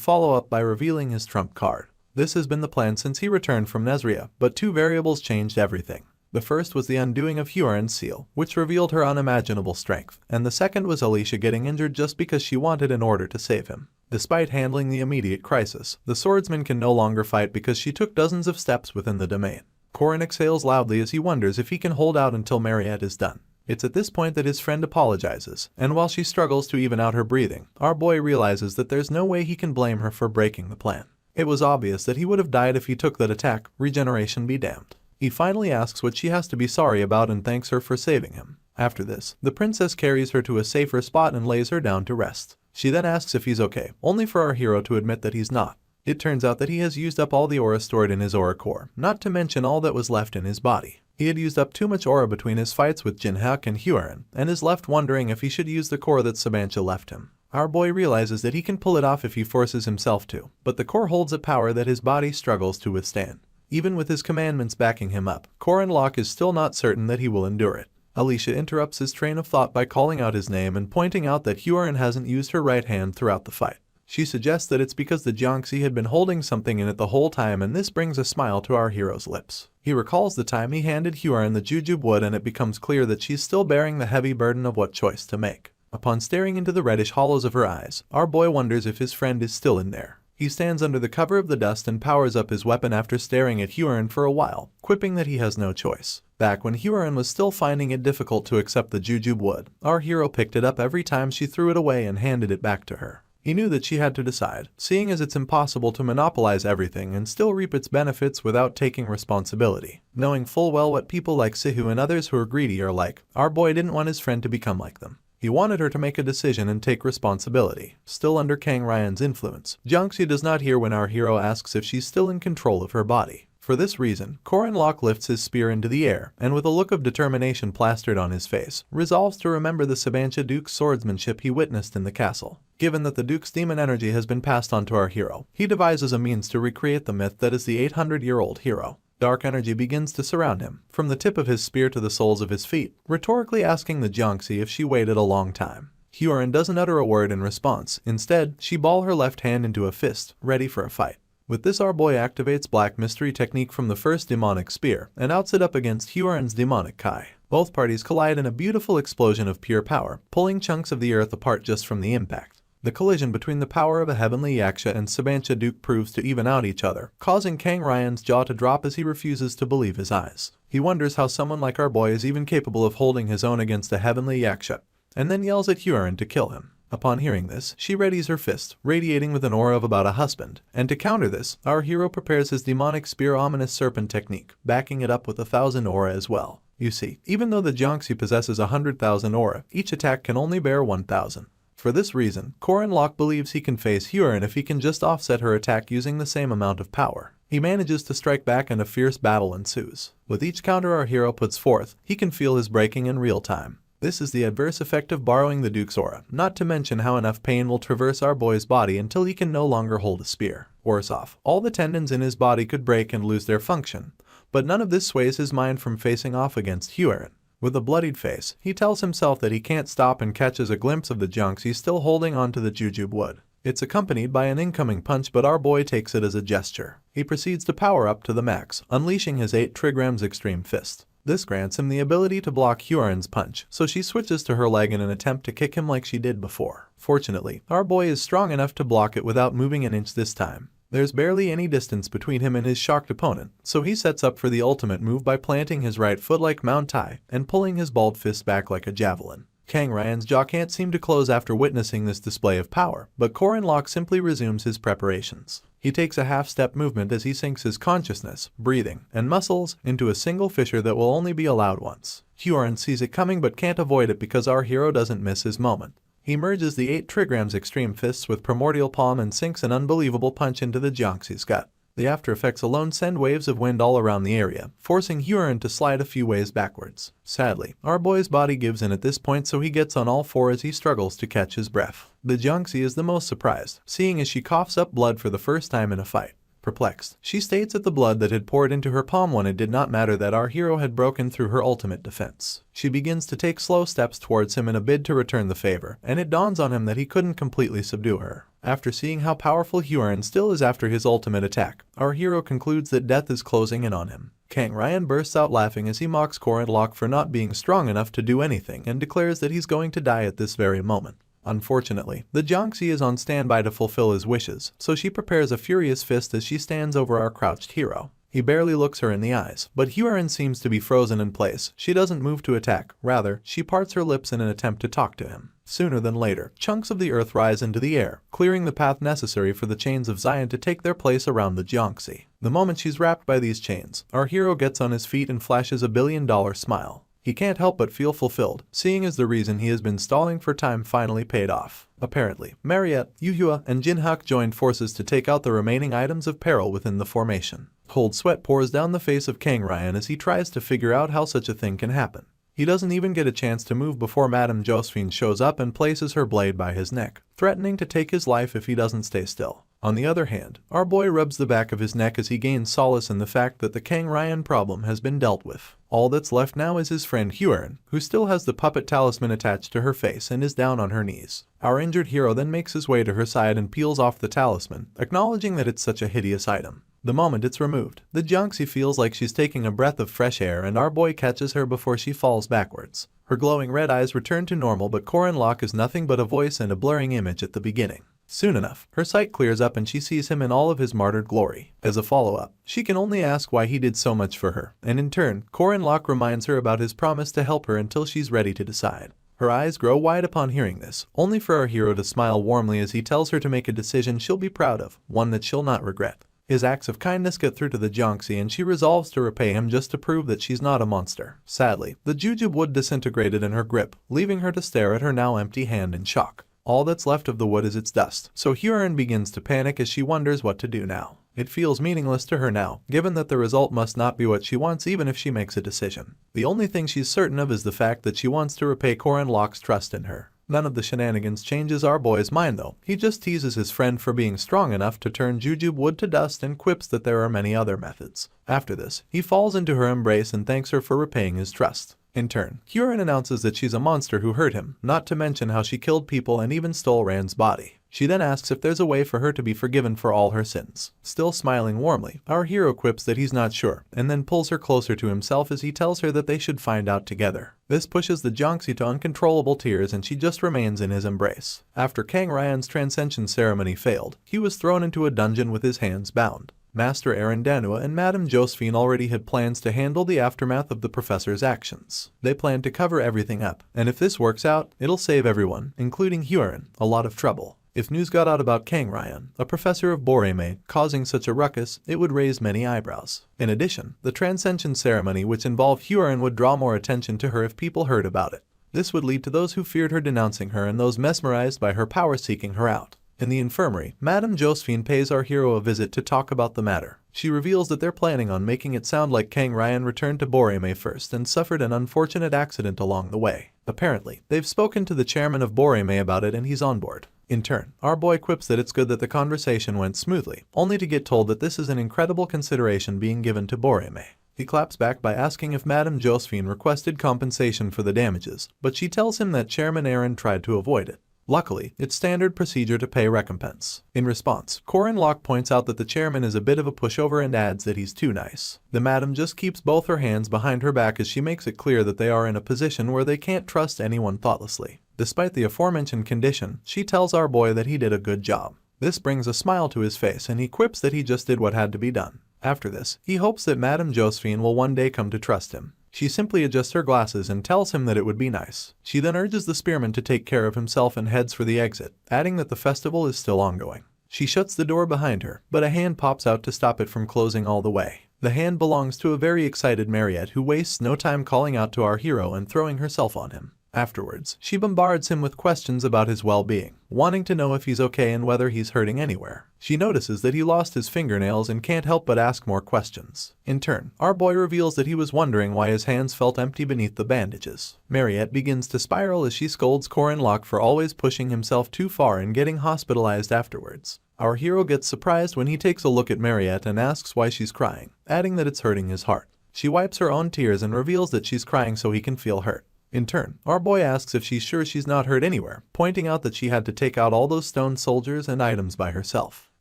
follow up by revealing his trump card. This has been the plan since he returned from Nezria, but 2 variables changed everything. The first was the undoing of Huren's seal, which revealed her unimaginable strength, and the second was Alicia getting injured just because she wanted in order to save him. Despite handling the immediate crisis, the swordsman can no longer fight because she took dozens of steps within the domain. Corin exhales loudly as he wonders if he can hold out until Mariette is done. It's at this point that his friend apologizes, and while she struggles to even out her breathing, our boy realizes that there's no way he can blame her for breaking the plan. It was obvious that he would have died if he took that attack, regeneration be damned. He finally asks what she has to be sorry about and thanks her for saving him. After this, the princess carries her to a safer spot and lays her down to rest. She then asks if he's okay, only for our hero to admit that he's not. It turns out that he has used up all the aura stored in his aura core, not to mention all that was left in his body. He had used up too much aura between his fights with Jinhak and Huren, and is left wondering if he should use the core that Sabancha left him. Our boy realizes that he can pull it off if he forces himself to, but the core holds a power that his body struggles to withstand. Even with his commandments backing him up, Locke is still not certain that he will endure it. Alicia interrupts his train of thought by calling out his name and pointing out that Huren hasn't used her right hand throughout the fight. She suggests that it's because the Jiangxi had been holding something in it the whole time, and this brings a smile to our hero's lips. He recalls the time he handed Huren the jujube wood, and it becomes clear that she's still bearing the heavy burden of what choice to make. Upon staring into the reddish hollows of her eyes, our boy wonders if his friend is still in there. He stands under the cover of the dust and powers up his weapon after staring at Huren for a while, quipping that he has no choice. Back when Huren was still finding it difficult to accept the jujube wood, our hero picked it up every time she threw it away and handed it back to her. He knew that she had to decide, seeing as it's impossible to monopolize everything and still reap its benefits without taking responsibility. Knowing full well what people like Sahu and others who are greedy are like, our boy didn't want his friend to become like them. He wanted her to make a decision and take responsibility. Still under Kang Ryan's influence, Jiangxi does not hear when our hero asks if she's still in control of her body. For this reason, Locke lifts his spear into the air, and with a look of determination plastered on his face, resolves to remember the Sabancha Duke's swordsmanship he witnessed in the castle. Given that the Duke's demon energy has been passed on to our hero, he devises a means to recreate the myth that is the 800-year-old hero. Dark energy begins to surround him, from the tip of his spear to the soles of his feet, rhetorically asking the Jiangxi if she waited a long time. Huren doesn't utter a word in response. Instead, she balls her left hand into a fist, ready for a fight. With this, our boy activates Black Mystery technique from the first demonic spear and outs it up against Huren's demonic Kai. Both parties collide in a beautiful explosion of pure power, pulling chunks of the earth apart just from the impact. The collision between the power of a heavenly Yaksha and Sabancha Duke proves to even out each other, causing Kang Ryan's jaw to drop as he refuses to believe his eyes. He wonders how someone like our boy is even capable of holding his own against a heavenly Yaksha, and then yells at Huren to kill him. Upon hearing this, she readies her fist, radiating with an aura of about a husband, and to counter this, our hero prepares his demonic spear ominous serpent technique, backing it up with 1,000 aura as well. You see, even though the Jiangxi possesses 100,000 aura, each attack can only bear 1,000. For this reason, Locke believes he can face Huren if he can just offset her attack using the same amount of power. He manages to strike back and a fierce battle ensues. With each counter our hero puts forth, he can feel his breaking in real time. This is the adverse effect of borrowing the Duke's aura, not to mention how enough pain will traverse our boy's body until he can no longer hold a spear. Worse off, all the tendons in his body could break and lose their function, but none of this sways his mind from facing off against Huren. With a bloodied face, he tells himself that he can't stop and catches a glimpse of the Jiangxi still holding onto the jujube wood. It's accompanied by an incoming punch, but our boy takes it as a gesture. He proceeds to power up to the max, unleashing his 8 trigrams extreme fist. This grants him the ability to block Huren's punch, so she switches to her leg in an attempt to kick him like she did before. Fortunately, our boy is strong enough to block it without moving an inch this time. There's barely any distance between him and his shocked opponent, so he sets up for the ultimate move by planting his right foot like Mount Tai and pulling his balled fist back like a javelin. Kang Ryan's jaw can't seem to close after witnessing this display of power, but Korin Lok simply resumes his preparations. He takes a half-step movement as he sinks his consciousness, breathing, and muscles into a single fissure that will only be allowed once. Hyorin sees it coming but can't avoid it because our hero doesn't miss his moment. He merges the 8 trigrams extreme fists with primordial palm and sinks an unbelievable punch into the Jiangxi's gut. The after effects alone send waves of wind all around the area, forcing Hyorin to slide a few ways backwards. Sadly, our boy's body gives in at this point, so he gets on all 4 as he struggles to catch his breath. The Jiangxi is the most surprised, seeing as she coughs up blood for the first time in a fight. Perplexed, she states that the blood that had poured into her palm when it did not matter that our hero had broken through her ultimate defense. She begins to take slow steps towards him in a bid to return the favor, and it dawns on him that he couldn't completely subdue her. After seeing how powerful Hyorin still is after his ultimate attack, our hero concludes that death is closing in on him. Kang Ryan bursts out laughing as he mocks Korin Lok for not being strong enough to do anything and declares that he's going to die at this very moment. Unfortunately, the Jiangxi is on standby to fulfill his wishes, so she prepares a furious fist as she stands over our crouched hero. He barely looks her in the eyes, but Hyorin seems to be frozen in place. She doesn't move to attack, rather, she parts her lips in an attempt to talk to him. Sooner than later, chunks of the earth rise into the air, clearing the path necessary for the chains of Zion to take their place around the Jiangxi. The moment she's wrapped by these chains, our hero gets on his feet and flashes a billion-dollar smile. He can't help but feel fulfilled, seeing as the reason he has been stalling for time finally paid off. Apparently, Mariette, Yuhua, and Jinhak joined forces to take out the remaining items of peril within the formation. Cold sweat pours down the face of Kang Ryan as he tries to figure out how such a thing can happen. He doesn't even get a chance to move before Madame Josephine shows up and places her blade by his neck, threatening to take his life if he doesn't stay still. On the other hand, our boy rubs the back of his neck as he gains solace in the fact that the Kang Ryan problem has been dealt with. All that's left now is his friend Hyorin, who still has the puppet talisman attached to her face and is down on her knees. Our injured hero then makes his way to her side and peels off the talisman, acknowledging that it's such a hideous item. The moment it's removed, the Jiangxi feels like she's taking a breath of fresh air and our boy catches her before she falls backwards. Her glowing red eyes return to normal, but Korin Lok is nothing but a voice and a blurring image at the beginning. Soon enough, her sight clears up and she sees him in all of his martyred glory. As a follow-up, she can only ask why he did so much for her, and in turn, Korin Lok reminds her about his promise to help her until she's ready to decide. Her eyes grow wide upon hearing this, only for our hero to smile warmly as he tells her to make a decision she'll be proud of, one that she'll not regret. His acts of kindness get through to the Jiangxi and she resolves to repay him just to prove that she's not a monster. Sadly, the jujube wood disintegrated in her grip, leaving her to stare at her now empty hand in shock. All that's left of the wood is its dust, so Hyorin begins to panic as she wonders what to do now. It feels meaningless to her now, given that the result must not be what she wants even if she makes a decision. The only thing she's certain of is the fact that she wants to repay Korin Lok's trust in her. None of the shenanigans changes our boy's mind though. He just teases his friend for being strong enough to turn jujube wood to dust and quips that there are many other methods. After this, he falls into her embrace and thanks her for repaying his trust. In turn, Hyorin announces that she's a monster who hurt him, not to mention how she killed people and even stole Rand's body. She then asks if there's a way for her to be forgiven for all her sins. Still smiling warmly, our hero quips that he's not sure, and then pulls her closer to himself as he tells her that they should find out together. This pushes the Jiangxi to uncontrollable tears and she just remains in his embrace. After Kang Ryan's transcension ceremony failed, he was thrown into a dungeon with his hands bound. Master Arandanua and Madame Josephine already had plans to handle the aftermath of the professor's actions. They plan to cover everything up, and if this works out, it'll save everyone, including Hyorin, a lot of trouble. If news got out about Kang Ryan, a professor of Boreme, causing such a ruckus, it would raise many eyebrows. In addition, the transcension ceremony which involved Hyorin would draw more attention to her if people heard about it. This would lead to those who feared her denouncing her and those mesmerized by her power seeking her out. In the infirmary, Madame Josephine pays our hero a visit to talk about the matter. She reveals that they're planning on making it sound like Kang Ryan returned to Boreme first and suffered an unfortunate accident along the way. Apparently, they've spoken to the chairman of Boreme about it and he's on board. In turn, our boy quips that it's good that the conversation went smoothly, only to get told that this is an incredible consideration being given to Boreme. He claps back by asking if Madame Josephine requested compensation for the damages, but she tells him that Chairman Aaron tried to avoid it. Luckily, it's standard procedure to pay recompense. In response, Korin Lok points out that the chairman is a bit of a pushover and adds that he's too nice. The madam just keeps both her hands behind her back as she makes it clear that they are in a position where they can't trust anyone thoughtlessly. Despite the aforementioned condition, she tells our boy that he did a good job. This brings a smile to his face and he quips that he just did what had to be done. After this, he hopes that Madame Josephine will one day come to trust him. She simply adjusts her glasses and tells him that it would be nice. She then urges the spearman to take care of himself and heads for the exit, adding that the festival is still ongoing. She shuts the door behind her, but a hand pops out to stop it from closing all the way. The hand belongs to a very excited Mariette who wastes no time calling out to our hero and throwing herself on him. Afterwards, she bombards him with questions about his well-being, wanting to know if he's okay and whether he's hurting anywhere. She notices that he lost his fingernails and can't help but ask more questions. In turn, our boy reveals that he was wondering why his hands felt empty beneath the bandages. Mariette begins to spiral as she scolds Locke for always pushing himself too far and getting hospitalized afterwards. Our hero gets surprised when he takes a look at Mariette and asks why she's crying, adding that it's hurting his heart. She wipes her own tears and reveals that she's crying so he can feel hurt. In turn, our boy asks if she's sure she's not hurt anywhere, pointing out that she had to take out all those stone soldiers and items by herself.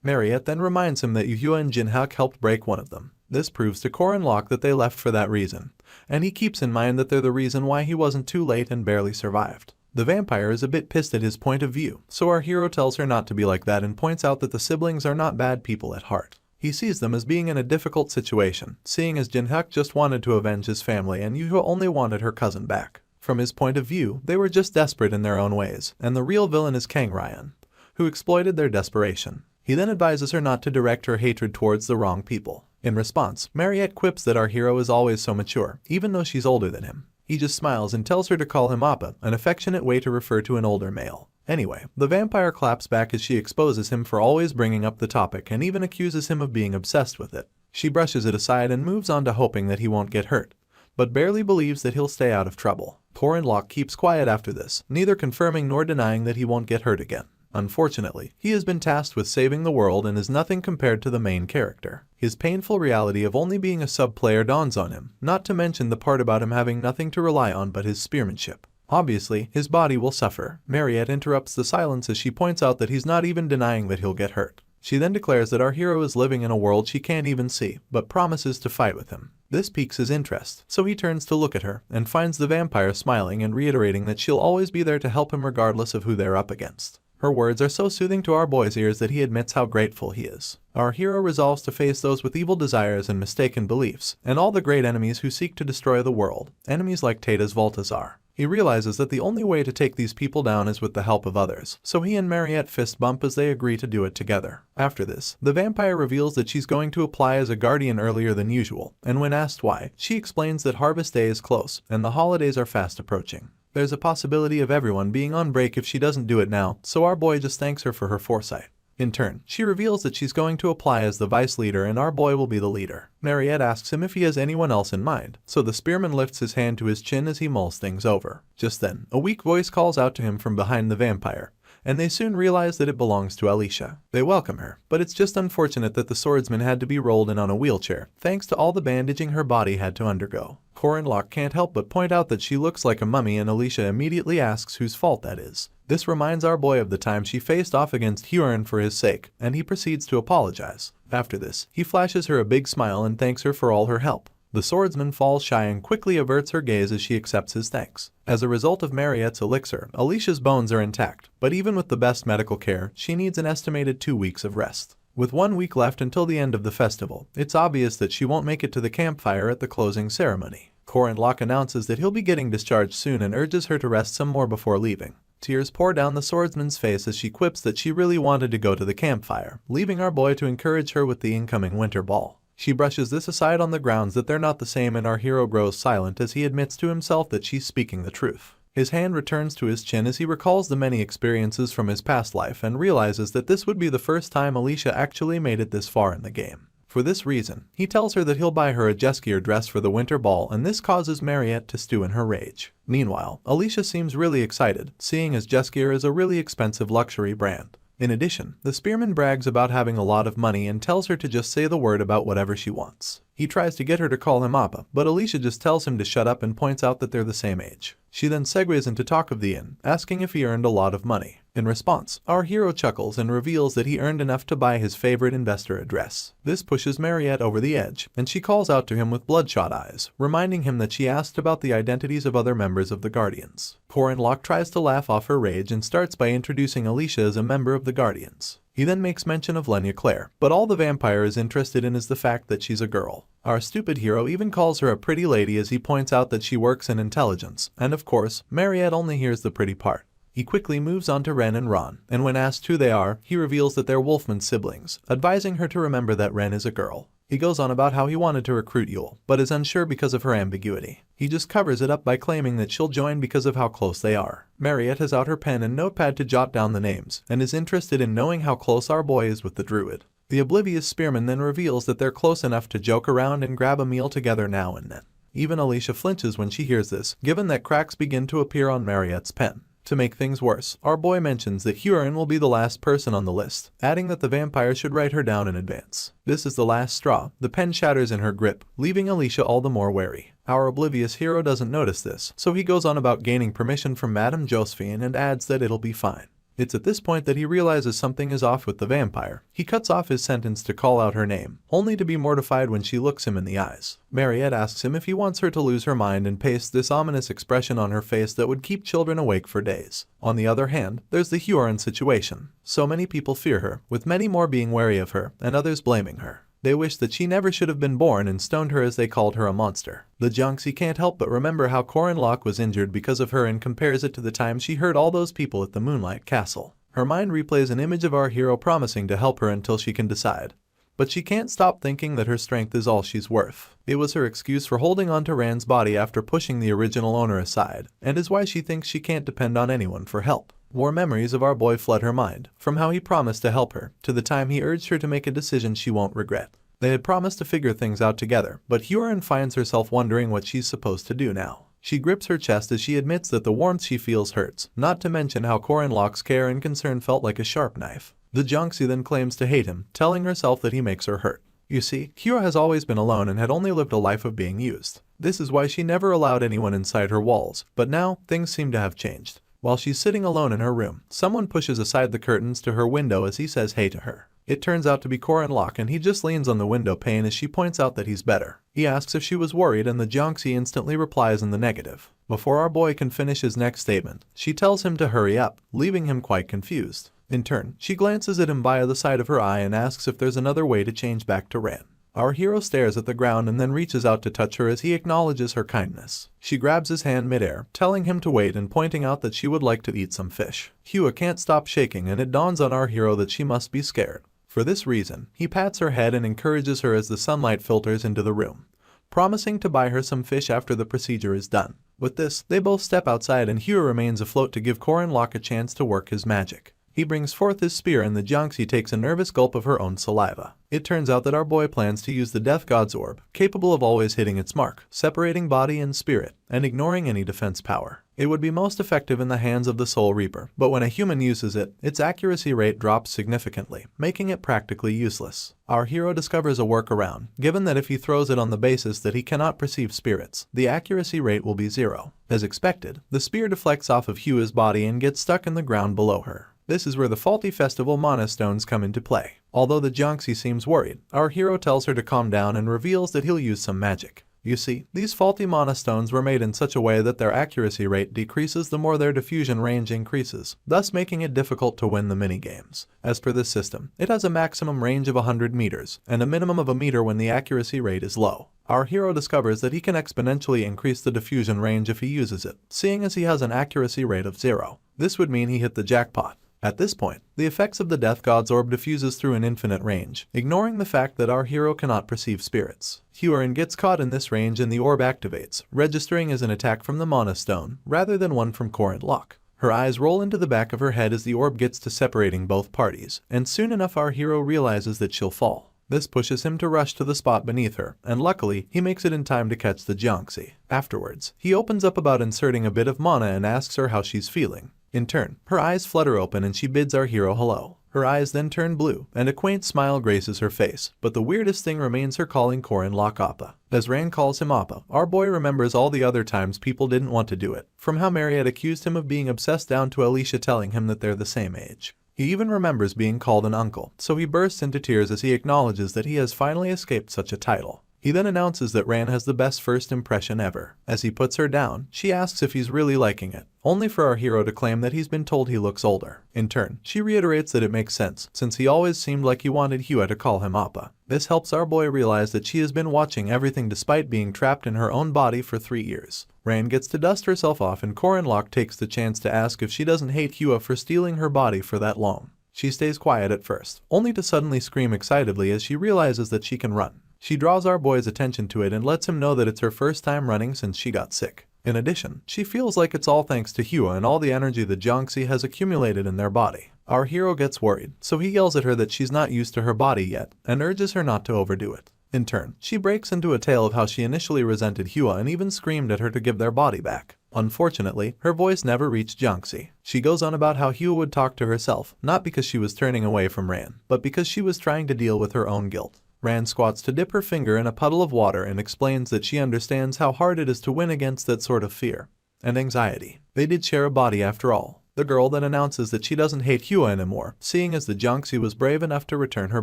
Mariette then reminds him that Yuhua and Jinhak helped break one of them. This proves to Locke that they left for that reason, and he keeps in mind that they're the reason why he wasn't too late and barely survived. The vampire is a bit pissed at his point of view, so our hero tells her not to be like that and points out that the siblings are not bad people at heart. He sees them as being in a difficult situation, seeing as Jinhak just wanted to avenge his family and Yuhua only wanted her cousin back. From his point of view, they were just desperate in their own ways, and the real villain is Kang Ryan, who exploited their desperation. He then advises her not to direct her hatred towards the wrong people. In response, Mariette quips that our hero is always so mature, even though she's older than him. He just smiles and tells her to call him Appa, an affectionate way to refer to an older male. Anyway, the vampire claps back as she exposes him for always bringing up the topic and even accuses him of being obsessed with it. She brushes it aside and moves on to hoping that he won't get hurt, but barely believes that he'll stay out of trouble. Locke keeps quiet after this, neither confirming nor denying that he won't get hurt again. Unfortunately, he has been tasked with saving the world and is nothing compared to the main character. His painful reality of only being a sub-player dawns on him, not to mention the part about him having nothing to rely on but his spearmanship. Obviously, his body will suffer. Mariette interrupts the silence as she points out that he's not even denying that he'll get hurt. She then declares that our hero is living in a world she can't even see, but promises to fight with him. This piques his interest, so he turns to look at her and finds the vampire smiling and reiterating that she'll always be there to help him regardless of who they're up against. Her words are so soothing to our boy's ears that he admits how grateful he is. Our hero resolves to face those with evil desires and mistaken beliefs, and all the great enemies who seek to destroy the world, enemies like Taita's Voltazar. He realizes that the only way to take these people down is with the help of others, so he and Mariette fist bump as they agree to do it together. After this, the vampire reveals that she's going to apply as a guardian earlier than usual, and when asked why, she explains that Harvest Day is close, and the holidays are fast approaching. There's a possibility of everyone being on break if she doesn't do it now, so our boy just thanks her for her foresight. In turn, she reveals that she's going to apply as the vice leader and our boy will be the leader. Mariette asks him if he has anyone else in mind, so the spearman lifts his hand to his chin as he mulls things over. Just then, a weak voice calls out to him from behind the vampire, and they soon realize that it belongs to Alicia. They welcome her, but it's just unfortunate that the swordsman had to be rolled in on a wheelchair, thanks to all the bandaging her body had to undergo. Locke can't help but point out that she looks like a mummy and Alicia immediately asks whose fault that is. This reminds our boy of the time she faced off against Huron for his sake, and he proceeds to apologize. After this, he flashes her a big smile and thanks her for all her help. The swordsman falls shy and quickly averts her gaze as she accepts his thanks. As a result of Mariette's elixir, Alicia's bones are intact, but even with the best medical care, she needs an estimated 2 weeks of rest. With 1 week left until the end of the festival, it's obvious that she won't make it to the campfire at the closing ceremony. Locke announces that he'll be getting discharged soon and urges her to rest some more before leaving. Tears pour down the swordsman's face as she quips that she really wanted to go to the campfire, leaving our boy to encourage her with the incoming winter ball. She brushes this aside on the grounds that they're not the same and our hero grows silent as he admits to himself that she's speaking the truth. His hand returns to his chin as he recalls the many experiences from his past life and realizes that this would be the first time Alicia actually made it this far in the game. For this reason, he tells her that he'll buy her a Jeskier dress for the winter ball and this causes Mariette to stew in her rage. Meanwhile, Alicia seems really excited, seeing as Jeskier is a really expensive luxury brand. In addition, the spearman brags about having a lot of money and tells her to just say the word about whatever she wants. He tries to get her to call him Appa, but Alicia just tells him to shut up and points out that they're the same age. She then segues into talk of the inn, asking if he earned a lot of money. In response, our hero chuckles and reveals that he earned enough to buy his favorite investor a dress. This pushes Mariette over the edge, and she calls out to him with bloodshot eyes, reminding him that she asked about the identities of other members of the Guardians. Locke tries to laugh off her rage and starts by introducing Alicia as a member of the Guardians. He then makes mention of Lenya Claire, but all the vampire is interested in is the fact that she's a girl. Our stupid hero even calls her a pretty lady as he points out that she works in intelligence, and of course, Mariette only hears the pretty part. He quickly moves on to Ren and Ron, and when asked who they are, he reveals that they're Wolfman siblings, advising her to remember that Ren is a girl. He goes on about how he wanted to recruit Yule, but is unsure because of her ambiguity. He just covers it up by claiming that she'll join because of how close they are. Mariette has out her pen and notepad to jot down the names, and is interested in knowing how close our boy is with the druid. The oblivious spearman then reveals that they're close enough to joke around and grab a meal together now and then. Even Alicia flinches when she hears this, given that cracks begin to appear on Mariette's pen. To make things worse, our boy mentions that Huron will be the last person on the list, adding that the vampire should write her down in advance. This is the last straw. The pen shatters in her grip, leaving Alicia all the more wary. Our oblivious hero doesn't notice this, so he goes on about gaining permission from Madame Josephine and adds that it'll be fine. It's at this point that he realizes something is off with the vampire. He cuts off his sentence to call out her name, only to be mortified when she looks him in the eyes. Mariette asks him if he wants her to lose her mind and pastes this ominous expression on her face that would keep children awake for days. On the other hand, there's the Huron situation. So many people fear her, with many more being wary of her, and others blaming her. They wish that she never should have been born and stoned her as they called her a monster. The Jiangxi can't help but remember how Corin Locke was injured because of her and compares it to the time she hurt all those people at the Moonlight Castle. Her mind replays an image of our hero promising to help her until she can decide. But she can't stop thinking that her strength is all she's worth. It was her excuse for holding on to Rand's body after pushing the original owner aside, and is why she thinks she can't depend on anyone for help. More memories of our boy flood her mind, from how he promised to help her, to the time he urged her to make a decision she won't regret. They had promised to figure things out together, but Huron finds herself wondering what she's supposed to do now. She grips her chest as she admits that the warmth she feels hurts, not to mention how Corin Locke's care and concern felt like a sharp knife. The Jiangxi then claims to hate him, telling herself that he makes her hurt. You see, Hyo has always been alone and had only lived a life of being used. This is why she never allowed anyone inside her walls, but now, things seem to have changed. While she's sitting alone in her room, someone pushes aside the curtains to her window as he says hey to her. It turns out to be Corin Locke and he just leans on the window pane as she points out that he's better. He asks if she was worried and the Jiangxi instantly replies in the negative. Before our boy can finish his next statement, she tells him to hurry up, leaving him quite confused. In turn, she glances at him via the side of her eye and asks if there's another way to change back to Ren. Our hero stares at the ground and then reaches out to touch her as he acknowledges her kindness. She grabs his hand midair, telling him to wait and pointing out that she would like to eat some fish. Hua can't stop shaking and it dawns on our hero that she must be scared. For this reason, he pats her head and encourages her as the sunlight filters into the room, promising to buy her some fish after the procedure is done. With this, they both step outside and Hua remains afloat to give Corin Locke a chance to work his magic. He brings forth his spear and the Jiangxi takes a nervous gulp of her own saliva. It turns out that our boy plans to use the Death God's orb, capable of always hitting its mark, separating body and spirit, and ignoring any defense power. It would be most effective in the hands of the Soul Reaper, but when a human uses it, its accuracy rate drops significantly, making it practically useless. Our hero discovers a workaround, given that if he throws it on the basis that he cannot perceive spirits, the accuracy rate will be 0. As expected, the spear deflects off of Hua's body and gets stuck in the ground below her. This is where the faulty festival mana stones come into play. Although the Jiangxi seems worried, our hero tells her to calm down and reveals that he'll use some magic. You see, these faulty mana stones were made in such a way that their accuracy rate decreases the more their diffusion range increases, thus making it difficult to win the minigames. As per this system, it has a maximum range of 100 meters, and a minimum of a meter when the accuracy rate is low. Our hero discovers that he can exponentially increase the diffusion range if he uses it, seeing as he has an accuracy rate of 0. This would mean he hit the jackpot. At this point, the effects of the Death God's orb diffuses through an infinite range, ignoring the fact that our hero cannot perceive spirits. Huron gets caught in this range and the orb activates, registering as an attack from the Mana Stone, rather than one from Corin Locke. Her eyes roll into the back of her head as the orb gets to separating both parties, and soon enough our hero realizes that she'll fall. This pushes him to rush to the spot beneath her, and luckily, he makes it in time to catch the Jiangxi. Afterwards, he opens up about inserting a bit of mana and asks her how she's feeling. In turn, her eyes flutter open and she bids our hero hello. Her eyes then turn blue, and a quaint smile graces her face, but the weirdest thing remains her calling Corin Locke Appa. As Rand calls him Appa, our boy remembers all the other times people didn't want to do it, from how Mariette accused him of being obsessed down to Alicia telling him that they're the same age. He even remembers being called an uncle, so he bursts into tears as he acknowledges that he has finally escaped such a title. He then announces that Ran has the best first impression ever. As he puts her down, she asks if he's really liking it, only for our hero to claim that he's been told he looks older. In turn, she reiterates that it makes sense, since he always seemed like he wanted Hua to call him Appa. This helps our boy realize that she has been watching everything despite being trapped in her own body for 3 years. Ran gets to dust herself off and Corinlock takes the chance to ask if she doesn't hate Hua for stealing her body for that long. She stays quiet at first, only to suddenly scream excitedly as she realizes that she can run. She draws our boy's attention to it and lets him know that it's her first time running since she got sick. In addition, she feels like it's all thanks to Hua and all the energy the Jiangxi has accumulated in their body. Our hero gets worried, so he yells at her that she's not used to her body yet and urges her not to overdo it. In turn, she breaks into a tale of how she initially resented Hua and even screamed at her to give their body back. Unfortunately, her voice never reached Jiangxi. She goes on about how Hua would talk to herself, not because she was turning away from Ran, but because she was trying to deal with her own guilt. Ran squats to dip her finger in a puddle of water and explains that she understands how hard it is to win against that sort of fear and anxiety. They did share a body after all. The girl then announces that she doesn't hate Hua anymore, seeing as the Jiangxi was brave enough to return her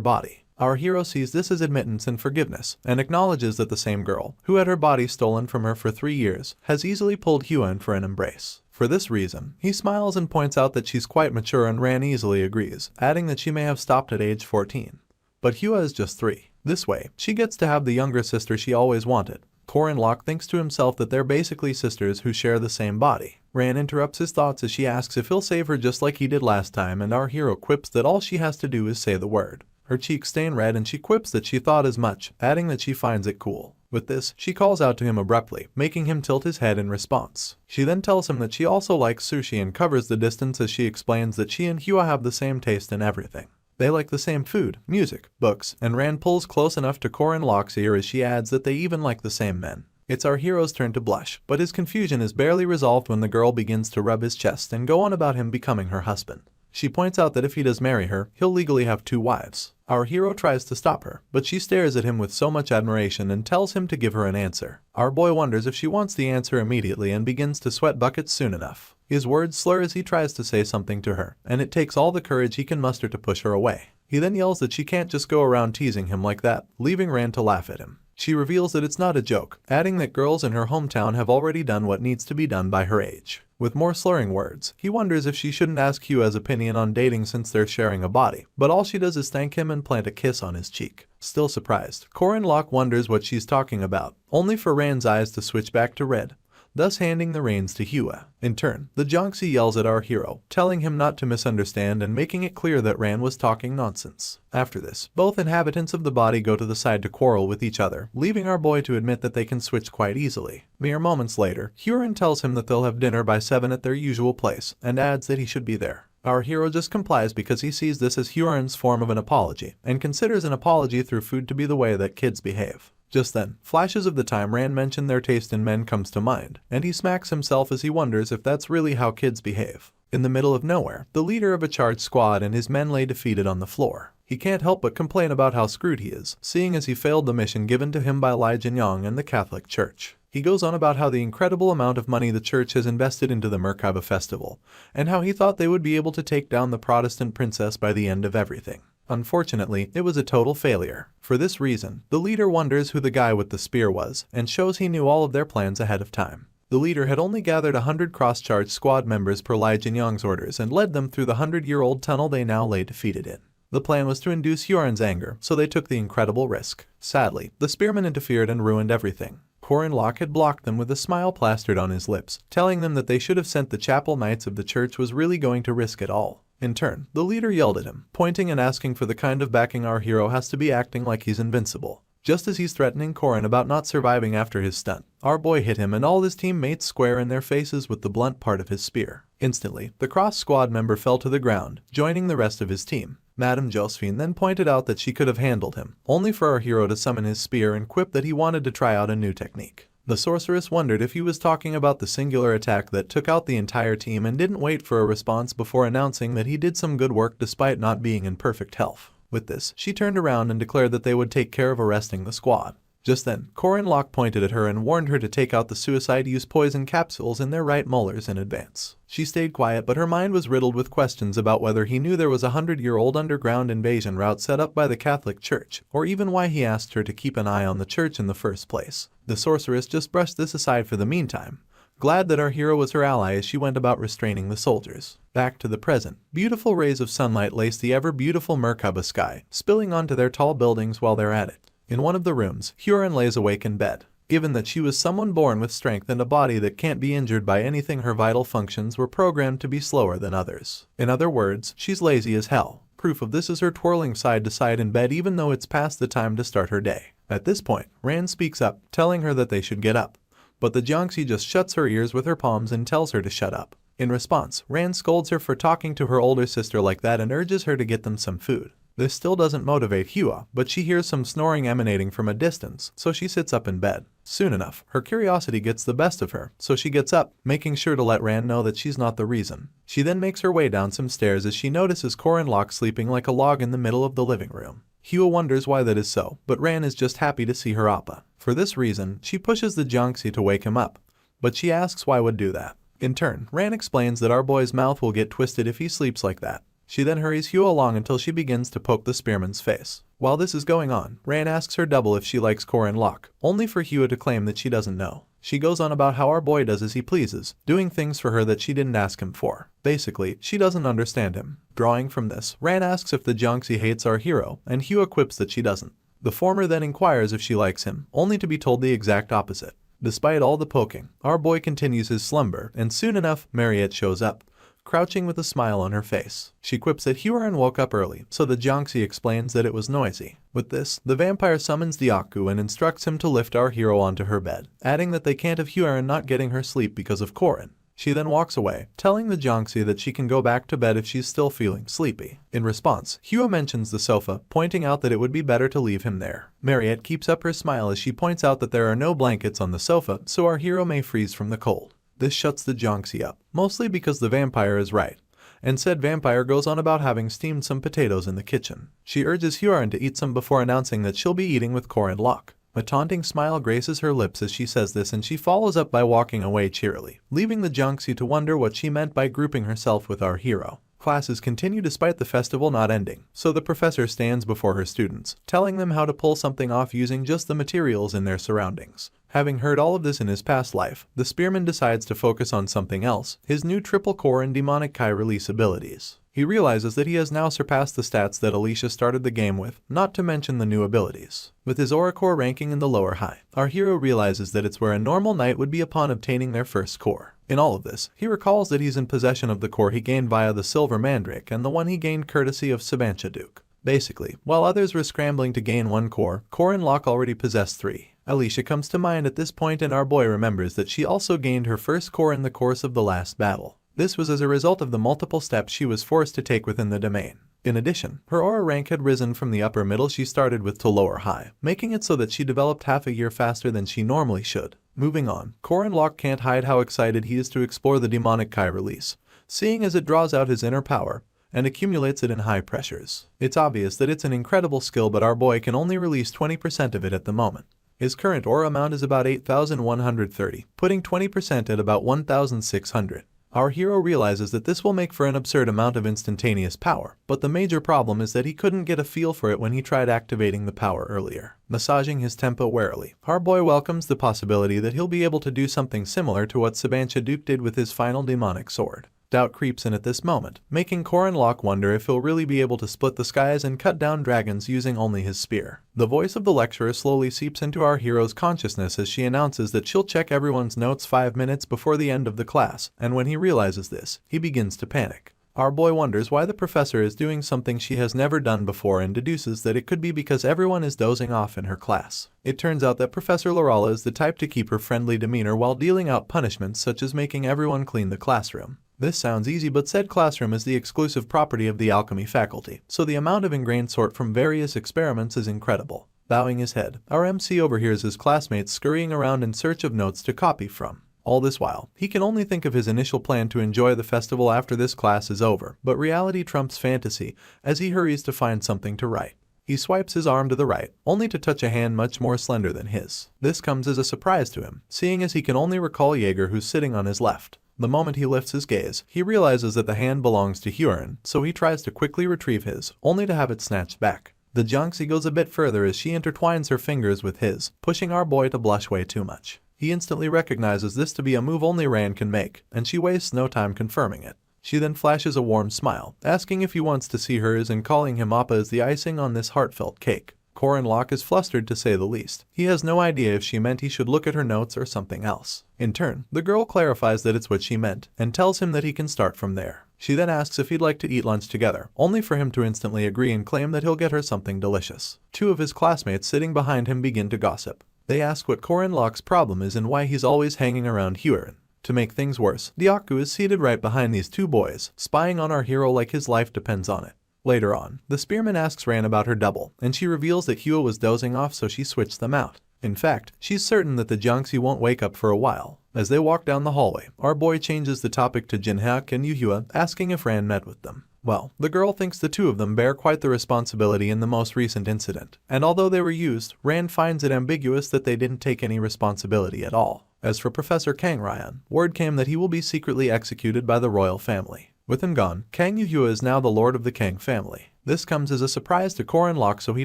body. Our hero sees this as admittance and forgiveness, and acknowledges that the same girl, who had her body stolen from her for 3 years, has easily pulled Hua in for an embrace. For this reason, he smiles and points out that she's quite mature and Ran easily agrees, adding that she may have stopped at age 14. But Hua is just 3. This way, she gets to have the younger sister she always wanted. Corinlock thinks to himself that they're basically sisters who share the same body. Ran interrupts his thoughts as she asks if he'll save her just like he did last time, and our hero quips that all she has to do is say the word. Her cheeks stain red and she quips that she thought as much, adding that she finds it cool. With this, she calls out to him abruptly, making him tilt his head in response. She then tells him that she also likes sushi and covers the distance as she explains that she and Hua have the same taste in everything. They like the same food, music, books, and Ran pulls close enough to Corinlock's ear as she adds that they even like the same men. It's our hero's turn to blush, but his confusion is barely resolved when the girl begins to rub his chest and go on about him becoming her husband. She points out that if he does marry her, he'll legally have 2 wives. Our hero tries to stop her, but she stares at him with so much admiration and tells him to give her an answer. Our boy wonders if she wants the answer immediately and begins to sweat buckets soon enough. His words slur as he tries to say something to her, and it takes all the courage he can muster to push her away. He then yells that she can't just go around teasing him like that, leaving Ran to laugh at him. She reveals that it's not a joke, adding that girls in her hometown have already done what needs to be done by her age. With more slurring words, he wonders if she shouldn't ask Hua's opinion on dating since they're sharing a body, but all she does is thank him and plant a kiss on his cheek. Still surprised, Corinlock wonders what she's talking about, only for Ran's eyes to switch back to red, thus handing the reins to Hua. In turn, the Jiangxi yells at our hero, telling him not to misunderstand and making it clear that Ran was talking nonsense. After this, both inhabitants of the body go to the side to quarrel with each other, leaving our boy to admit that they can switch quite easily. Mere moments later, Huron tells him that they'll have dinner by 7 at their usual place, and adds that he should be there. Our hero just complies because he sees this as Huron's form of an apology, and considers an apology through food to be the way that kids behave. Just then, flashes of the time Ran mentioned their taste in men comes to mind, and he smacks himself as he wonders if that's really how kids behave. In the middle of nowhere, the leader of a charged squad and his men lay defeated on the floor. He can't help but complain about how screwed he is, seeing as he failed the mission given to him by Lai Jinyang and the Catholic Church. He goes on about how the incredible amount of money the church has invested into the Merkaba festival, and how he thought they would be able to take down the Protestant princess by the end of everything. Unfortunately, it was a total failure. For this reason, the leader wonders who the guy with the spear was, and shows he knew all of their plans ahead of time. The leader had only gathered 100 cross-charged squad members per Lai Jinyang's orders and led them through the 100-year-old tunnel they now lay defeated in. The plan was to induce Huron's anger, so they took the incredible risk. Sadly, the spearmen interfered and ruined everything. Corinlock had blocked them with a smile plastered on his lips, telling them that they should have sent the chapel knights of the church was really going to risk it all. In turn, the leader yelled at him, pointing and asking for the kind of backing our hero has to be acting like he's invincible. Just as he's threatening Corin about not surviving after his stunt, our boy hit him and all his teammates square in their faces with the blunt part of his spear. Instantly, the cross squad member fell to the ground, joining the rest of his team. Madame Josephine then pointed out that she could have handled him, only for our hero to summon his spear and quip that he wanted to try out a new technique. The sorceress wondered if he was talking about the singular attack that took out the entire team and didn't wait for a response before announcing that he did some good work despite not being in perfect health. With this, she turned around and declared that they would take care of arresting the squad. Just then, Corin Locke pointed at her and warned her to take out the suicide-use poison capsules in their right molars in advance. She stayed quiet, but her mind was riddled with questions about whether he knew there was a 100-year-old underground invasion route set up by the Catholic Church, or even why he asked her to keep an eye on the church in the first place. The sorceress just brushed this aside for the meantime, glad that our hero was her ally as she went about restraining the soldiers. Back to the present. Beautiful rays of sunlight lace the ever-beautiful Merkaba sky, spilling onto their tall buildings while they're at it. In one of the rooms, Huron lays awake in bed. Given that she was someone born with strength and a body that can't be injured by anything, her vital functions were programmed to be slower than others. In other words, she's lazy as hell. Proof of this is her twirling side to side in bed even though it's past the time to start her day. At this point, Rand speaks up, telling her that they should get up. But the Jiangxi just shuts her ears with her palms and tells her to shut up. In response, Rand scolds her for talking to her older sister like that and urges her to get them some food. This still doesn't motivate Hua, but she hears some snoring emanating from a distance, so she sits up in bed. Soon enough, her curiosity gets the best of her, so she gets up, making sure to let Rand know that she's not the reason. She then makes her way down some stairs as she notices Corin Locke sleeping like a log in the middle of the living room. Hua wonders why that is so, but Rand is just happy to see her appa. For this reason, she pushes the Jiangxi to wake him up, but she asks why would do that. In turn, Rand explains that our boy's mouth will get twisted if he sleeps like that. She then hurries Hua along until she begins to poke the spearman's face. While this is going on, Rand asks her double if she likes Corin Locke, only for Hua to claim that she doesn't know. She goes on about how our boy does as he pleases, doing things for her that she didn't ask him for. Basically, she doesn't understand him. Drawing from this, Rand asks if the Jiangxi hates our hero, and Hua quips that she doesn't. The former then inquires if she likes him, only to be told the exact opposite. Despite all the poking, our boy continues his slumber, and soon enough, Mariette shows up, crouching with a smile on her face. She quips that Huron woke up early, so the Jiangxi explains that it was noisy. With this, the vampire summons the Aku and instructs him to lift our hero onto her bed, adding that they can't have Huron not getting her sleep because of Corin. She then walks away, telling the Jiangxi that she can go back to bed if she's still feeling sleepy. In response, Hua mentions the sofa, pointing out that it would be better to leave him there. Mariette keeps up her smile as she points out that there are no blankets on the sofa, so our hero may freeze from the cold. This shuts the Jiangxi up, mostly because the vampire is right, and said vampire goes on about having steamed some potatoes in the kitchen. She urges Huron to eat some before announcing that she'll be eating with Corin Locke. A taunting smile graces her lips as she says this, and she follows up by walking away cheerily, leaving the Jiangxi to wonder what she meant by grouping herself with our hero. Classes continue despite the festival not ending, so the professor stands before her students, telling them how to pull something off using just the materials in their surroundings. Having heard all of this in his past life, the spearman decides to focus on something else, his new triple core and demonic Kai release abilities. He realizes that he has now surpassed the stats that Alicia started the game with, not to mention the new abilities. With his aura core ranking in the lower high, our hero realizes that it's where a normal knight would be upon obtaining their first core. In all of this, he recalls that he's in possession of the core he gained via the Silver Mandrake and the one he gained courtesy of Sabancha Duke. Basically, while others were scrambling to gain one core, Corin Locke already possessed 3. Alicia comes to mind at this point, and our boy remembers that she also gained her first core in the course of the last battle. This was as a result of the multiple steps she was forced to take within the domain. In addition, her aura rank had risen from the upper middle she started with to lower high, making it so that she developed half a year faster than she normally should. Moving on, Corin Locke can't hide how excited he is to explore the demonic Kai release, seeing as it draws out his inner power and accumulates it in high pressures. It's obvious that it's an incredible skill, but our boy can only release 20% of it at the moment. His current aura amount is about 8,130, putting 20% at about 1,600. Our hero realizes that this will make for an absurd amount of instantaneous power, but the major problem is that he couldn't get a feel for it when he tried activating the power earlier. Massaging his tempo warily, our boy welcomes the possibility that he'll be able to do something similar to what Sabancha Duke did with his final demonic sword. Doubt creeps in at this moment, making Corin Locke wonder if he'll really be able to split the skies and cut down dragons using only his spear. The voice of the lecturer slowly seeps into our hero's consciousness as she announces that she'll check everyone's notes 5 minutes before the end of the class, and when he realizes this, he begins to panic. Our boy wonders why the professor is doing something she has never done before and deduces that it could be because everyone is dozing off in her class. It turns out that Professor Lorala is the type to keep her friendly demeanor while dealing out punishments such as making everyone clean the classroom. This sounds easy, but said classroom is the exclusive property of the alchemy faculty, so the amount of ingrained sort from various experiments is incredible. Bowing his head, our MC overhears his classmates scurrying around in search of notes to copy from. All this while, he can only think of his initial plan to enjoy the festival after this class is over, but reality trumps fantasy as he hurries to find something to write. He swipes his arm to the right, only to touch a hand much more slender than his. This comes as a surprise to him, seeing as he can only recall Jaeger who's sitting on his left. The moment he lifts his gaze, he realizes that the hand belongs to Huron, so he tries to quickly retrieve his, only to have it snatched back. The Jiangxi goes a bit further as she intertwines her fingers with his, pushing our boy to blush way too much. He instantly recognizes this to be a move only Ran can make, and she wastes no time confirming it. She then flashes a warm smile, asking if he wants to see hers and calling him Appa as the icing on this heartfelt cake. Corin Locke is flustered to say the least. He has no idea if she meant he should look at her notes or something else. In turn, the girl clarifies that it's what she meant, and tells him that he can start from there. She then asks if he'd like to eat lunch together, only for him to instantly agree and claim that he'll get her something delicious. Two of his classmates sitting behind him begin to gossip. They ask what Corin Locke's problem is and why he's always hanging around Huron. To make things worse, Dyaku is seated right behind these two boys, spying on our hero like his life depends on it. Later on, the spearman asks Ran about her double, and she reveals that Hua was dozing off so she switched them out. In fact, she's certain that the Jiangxi won't wake up for a while. As they walk down the hallway, our boy changes the topic to Jinhaek and Yuhua, asking if Ran met with them. Well, the girl thinks the two of them bear quite the responsibility in the most recent incident, and although they were used, Ran finds it ambiguous that they didn't take any responsibility at all. As for Professor Kang Ryan, word came that he will be secretly executed by the royal family. With him gone, Kang Yuhua is now the lord of the Kang family. This comes as a surprise to Corin Locke, so he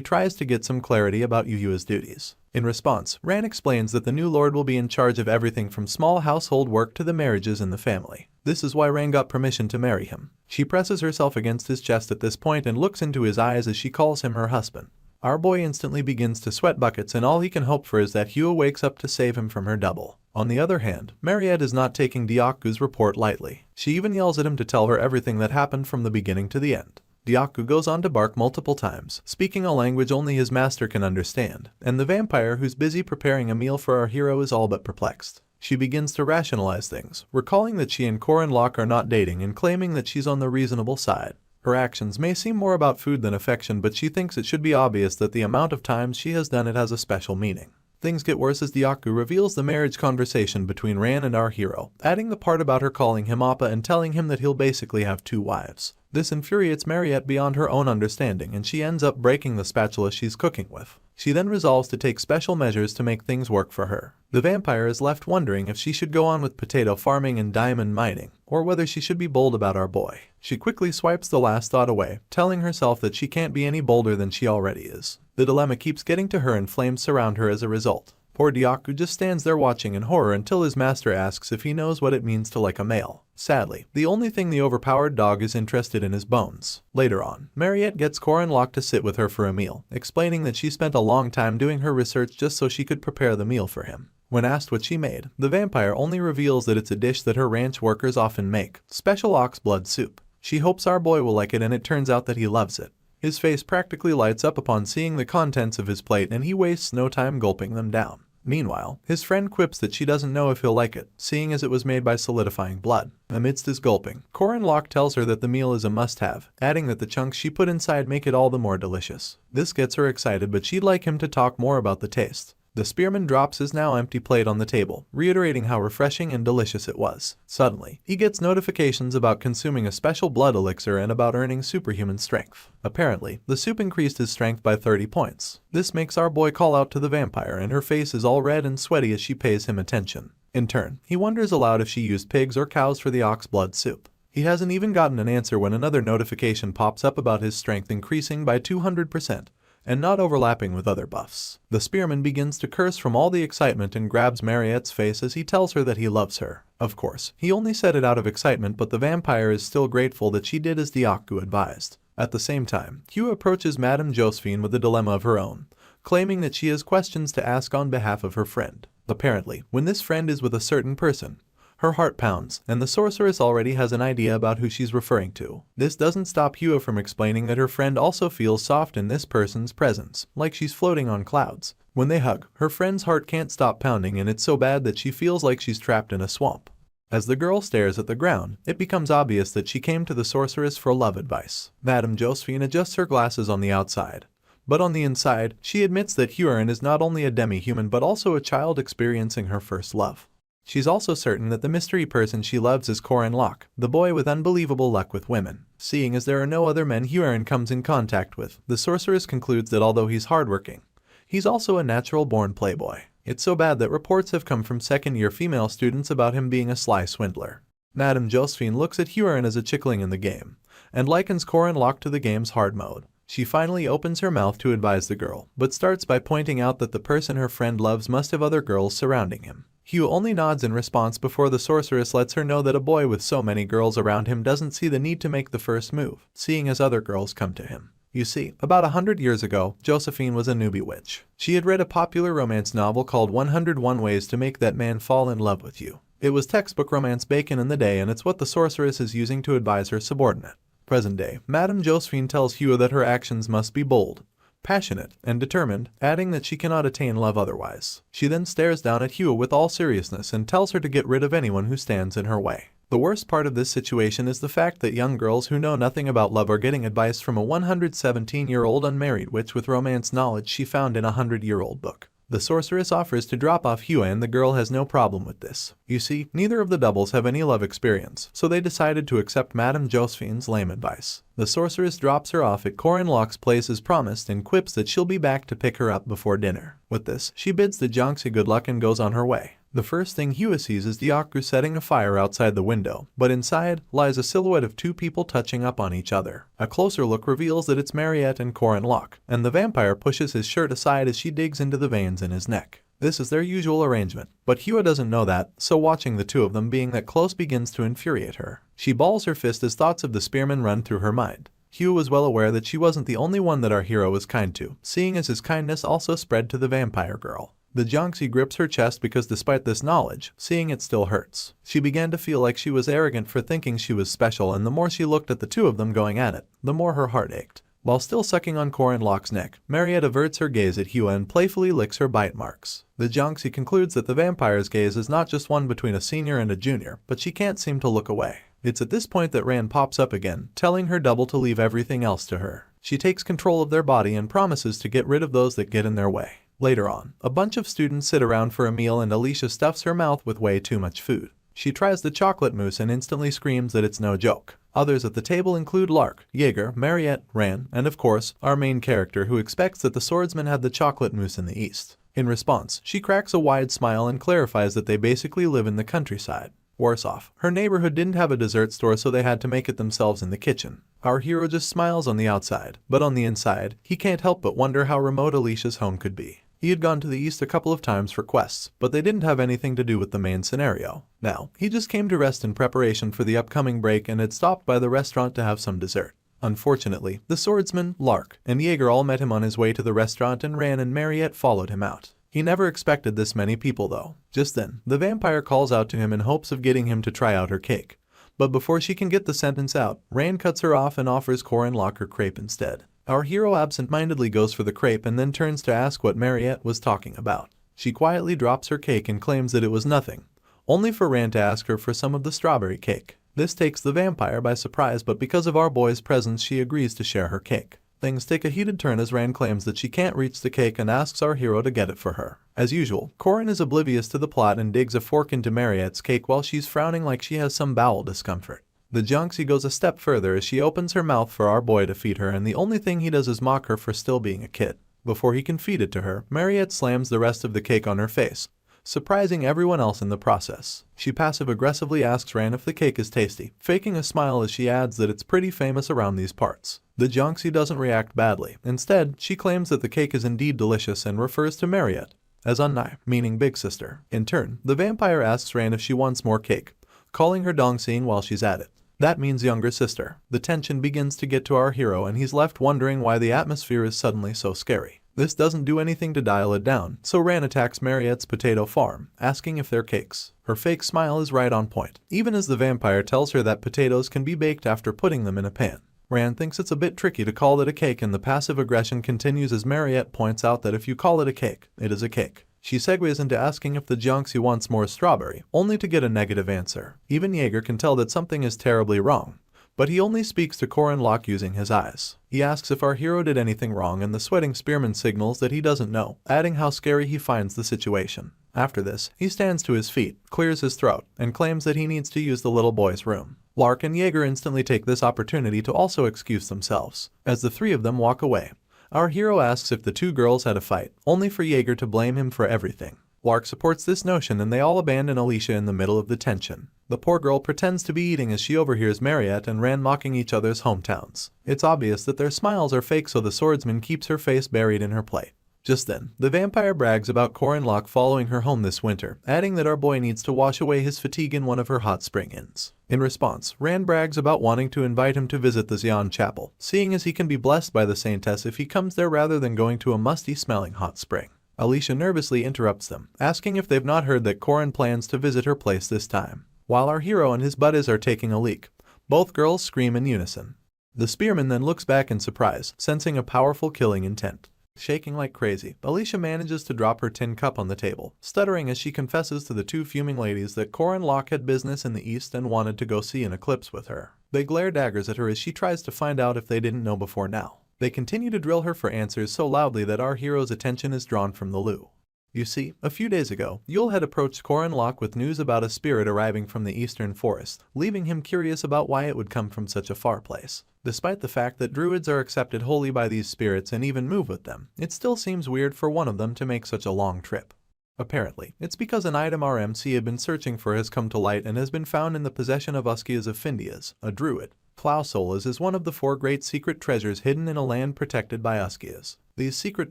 tries to get some clarity about Yuhua's duties. In response, Ran explains that the new lord will be in charge of everything from small household work to the marriages in the family. This is why Ran got permission to marry him. She presses herself against his chest at this point and looks into his eyes as she calls him her husband. Our boy instantly begins to sweat buckets, and all he can hope for is that Hua wakes up to save him from her double. On the other hand, Mariette is not taking Dyaku's report lightly. She even yells at him to tell her everything that happened from the beginning to the end. Dyaku goes on to bark multiple times, speaking a language only his master can understand, and the vampire who's busy preparing a meal for our hero is all but perplexed. She begins to rationalize things, recalling that she and Corin Locke are not dating and claiming that she's on the reasonable side. Her actions may seem more about food than affection, but she thinks it should be obvious that the amount of times she has done it has a special meaning. Things get worse as Dyaku reveals the marriage conversation between Ran and our hero, adding the part about her calling him Appa and telling him that he'll basically have two wives. This infuriates Mariette beyond her own understanding, and she ends up breaking the spatula she's cooking with. She then resolves to take special measures to make things work for her. The vampire is left wondering if she should go on with potato farming and diamond mining, or whether she should be bold about our boy. She quickly swipes the last thought away, telling herself that she can't be any bolder than she already is. The dilemma keeps getting to her and flames surround her as a result. Poor Dyaku just stands there watching in horror until his master asks if he knows what it means to like a male. Sadly, the only thing the overpowered dog is interested in is bones. Later on, Mariette gets Corin Locke to sit with her for a meal, explaining that she spent a long time doing her research just so she could prepare the meal for him. When asked what she made, the vampire only reveals that it's a dish that her ranch workers often make, special ox blood soup. She hopes our boy will like it, and it turns out that he loves it. His face practically lights up upon seeing the contents of his plate, and he wastes no time gulping them down. Meanwhile, his friend quips that she doesn't know if he'll like it, seeing as it was made by solidifying blood. Amidst his gulping, Corin Locke tells her that the meal is a must-have, adding that the chunks she put inside make it all the more delicious. This gets her excited, but she'd like him to talk more about the taste. The spearman drops his now empty plate on the table, reiterating how refreshing and delicious it was. Suddenly, he gets notifications about consuming a special blood elixir and about earning superhuman strength. Apparently, the soup increased his strength by 30 points. This makes our boy call out to the vampire, and her face is all red and sweaty as she pays him attention. In turn, he wonders aloud if she used pigs or cows for the ox blood soup. He hasn't even gotten an answer when another notification pops up about his strength increasing by 200%. And not overlapping with other buffs. The spearman begins to curse from all the excitement and grabs Mariette's face as he tells her that he loves her. Of course, he only said it out of excitement, but the vampire is still grateful that she did as Dyaku advised. At the same time, Hugh approaches Madame Josephine with a dilemma of her own, claiming that she has questions to ask on behalf of her friend. Apparently, when this friend is with a certain person, her heart pounds, and the sorceress already has an idea about who she's referring to. This doesn't stop Hua from explaining that her friend also feels soft in this person's presence, like she's floating on clouds. When they hug, her friend's heart can't stop pounding, and it's so bad that she feels like she's trapped in a swamp. As the girl stares at the ground, it becomes obvious that she came to the sorceress for love advice. Madame Josephine adjusts her glasses on the outside. But on the inside, she admits that Huron is not only a demi-human but also a child experiencing her first love. She's also certain that the mystery person she loves is Korin Locke, the boy with unbelievable luck with women. Seeing as there are no other men Huron comes in contact with, the sorceress concludes that although he's hardworking, he's also a natural-born playboy. It's so bad that reports have come from second-year female students about him being a sly swindler. Madame Josephine looks at Huron as a chickling in the game, and likens Korin Locke to the game's hard mode. She finally opens her mouth to advise the girl, but starts by pointing out that the person her friend loves must have other girls surrounding him. Hugh only nods in response before the sorceress lets her know that a boy with so many girls around him doesn't see the need to make the first move, seeing as other girls come to him. You see, about 100 years ago, Josephine was a newbie witch. She had read a popular romance novel called 101 Ways to Make That Man Fall in Love with You. It was textbook romance bacon in the day, and it's what the sorceress is using to advise her subordinate. Present day, Madame Josephine tells Hugh that her actions must be bold, passionate, and determined, adding that she cannot attain love otherwise. She then stares down at Hugh with all seriousness and tells her to get rid of anyone who stands in her way. The worst part of this situation is the fact that young girls who know nothing about love are getting advice from a 117-year-old unmarried witch with romance knowledge she found in a 100-year-old book. The sorceress offers to drop off Hua, and the girl has no problem with this. You see, neither of the doubles have any love experience, so they decided to accept Madame Josephine's lame advice. The sorceress drops her off at Korin Locke's place as promised and quips that she'll be back to pick her up before dinner. With this, she bids the Jiangxi good luck and goes on her way. The first thing Hua sees is Diaku setting a fire outside the window, but inside lies a silhouette of two people touching up on each other. A closer look reveals that it's Mariette and Korin Locke, and the vampire pushes his shirt aside as she digs into the veins in his neck. This is their usual arrangement, but Hua doesn't know that, so watching the two of them being that close begins to infuriate her. She balls her fist as thoughts of the spearman run through her mind. Hua was well aware that she wasn't the only one that our hero was kind to, seeing as his kindness also spread to the vampire girl. The Jiangxi grips her chest because despite this knowledge, seeing it still hurts. She began to feel like she was arrogant for thinking she was special, and the more she looked at the two of them going at it, the more her heart ached. While still sucking on Korin Locke's neck, Mariette averts her gaze at Hua and playfully licks her bite marks. The Jiangxi concludes that the vampire's gaze is not just one between a senior and a junior, but she can't seem to look away. It's at this point that Ran pops up again, telling her double to leave everything else to her. She takes control of their body and promises to get rid of those that get in their way. Later on, a bunch of students sit around for a meal and Alicia stuffs her mouth with way too much food. She tries the chocolate mousse and instantly screams that it's no joke. Others at the table include Lark, Jaeger, Mariette, Ran, and of course, our main character who expects that the swordsman had the chocolate mousse in the east. In response, she cracks a wide smile and clarifies that they basically live in the countryside. Worse off, her neighborhood didn't have a dessert store, so they had to make it themselves in the kitchen. Our hero just smiles on the outside, but on the inside, he can't help but wonder how remote Alicia's home could be. He had gone to the east a couple of times for quests, but they didn't have anything to do with the main scenario. Now, he just came to rest in preparation for the upcoming break and had stopped by the restaurant to have some dessert. Unfortunately, the swordsman, Lark, and Jaeger all met him on his way to the restaurant, and Ran and Mariette followed him out. He never expected this many people though. Just then, the vampire calls out to him in hopes of getting him to try out her cake. But before she can get the sentence out, Ran cuts her off and offers Korin Locke her crepe instead. Our hero absent-mindedly goes for the crepe and then turns to ask what Mariette was talking about. She quietly drops her cake and claims that it was nothing, only for Ran to ask her for some of the strawberry cake. This takes the vampire by surprise, but because of our boy's presence she agrees to share her cake. Things take a heated turn as Ran claims that she can't reach the cake and asks our hero to get it for her. As usual, Korin is oblivious to the plot and digs a fork into Mariette's cake while she's frowning like she has some bowel discomfort. The Jiangxi goes a step further as she opens her mouth for our boy to feed her, and the only thing he does is mock her for still being a kid. Before he can feed it to her, Mariette slams the rest of the cake on her face, surprising everyone else in the process. She passive-aggressively asks Ran if the cake is tasty, faking a smile as she adds that it's pretty famous around these parts. The Jiangxi doesn't react badly. Instead, she claims that the cake is indeed delicious and refers to Mariette as Unnai, meaning big sister. In turn, the vampire asks Ran if she wants more cake, calling her Dongxin while she's at it. That means younger sister. The tension begins to get to our hero and he's left wondering why the atmosphere is suddenly so scary. This doesn't do anything to dial it down, so Ran attacks Mariette's potato farm, asking if they're cakes. Her fake smile is right on point, even as the vampire tells her that potatoes can be baked after putting them in a pan. Ran thinks it's a bit tricky to call it a cake, and the passive aggression continues as Mariette points out that if you call it a cake, it is a cake. She segues into asking if the Jiangxi wants more strawberry, only to get a negative answer. Even Jaeger can tell that something is terribly wrong, but he only speaks to Corin Locke using his eyes. He asks if our hero did anything wrong, and the sweating spearman signals that he doesn't know, adding how scary he finds the situation. After this, he stands to his feet, clears his throat, and claims that he needs to use the little boy's room. Lark and Jaeger instantly take this opportunity to also excuse themselves. As the three of them walk away, our hero asks if the two girls had a fight, only for Jaeger to blame him for everything. Lark supports this notion and they all abandon Alicia in the middle of the tension. The poor girl pretends to be eating as she overhears Mariette and Rand mocking each other's hometowns. It's obvious that their smiles are fake, so the swordsman keeps her face buried in her plate. Just then, the vampire brags about Corin Locke following her home this winter, adding that our boy needs to wash away his fatigue in one of her hot spring inns. In response, Rand brags about wanting to invite him to visit the Xian Chapel, seeing as he can be blessed by the saintess if he comes there rather than going to a musty-smelling hot spring. Alicia nervously interrupts them, asking if they've not heard that Corin plans to visit her place this time. While our hero and his buddies are taking a leak, both girls scream in unison. The spearman then looks back in surprise, sensing a powerful killing intent. Shaking like crazy, Alicia manages to drop her tin cup on the table, stuttering as she confesses to the two fuming ladies that Corin Locke had business in the east and wanted to go see an eclipse with her. They glare daggers at her as she tries to find out if they didn't know before now. They continue to drill her for answers so loudly that our hero's attention is drawn from the loo. You see, a few days ago, Yule had approached Corin Locke with news about a spirit arriving from the eastern forest, leaving him curious about why it would come from such a far place. Despite the fact that druids are accepted wholly by these spirits and even move with them, it still seems weird for one of them to make such a long trip. Apparently, it's because an item RMC had been searching for has come to light and has been found in the possession of Uskias of Findias, a druid. Claus Solus is one of the 4 great secret treasures hidden in a land protected by Uskias. These secret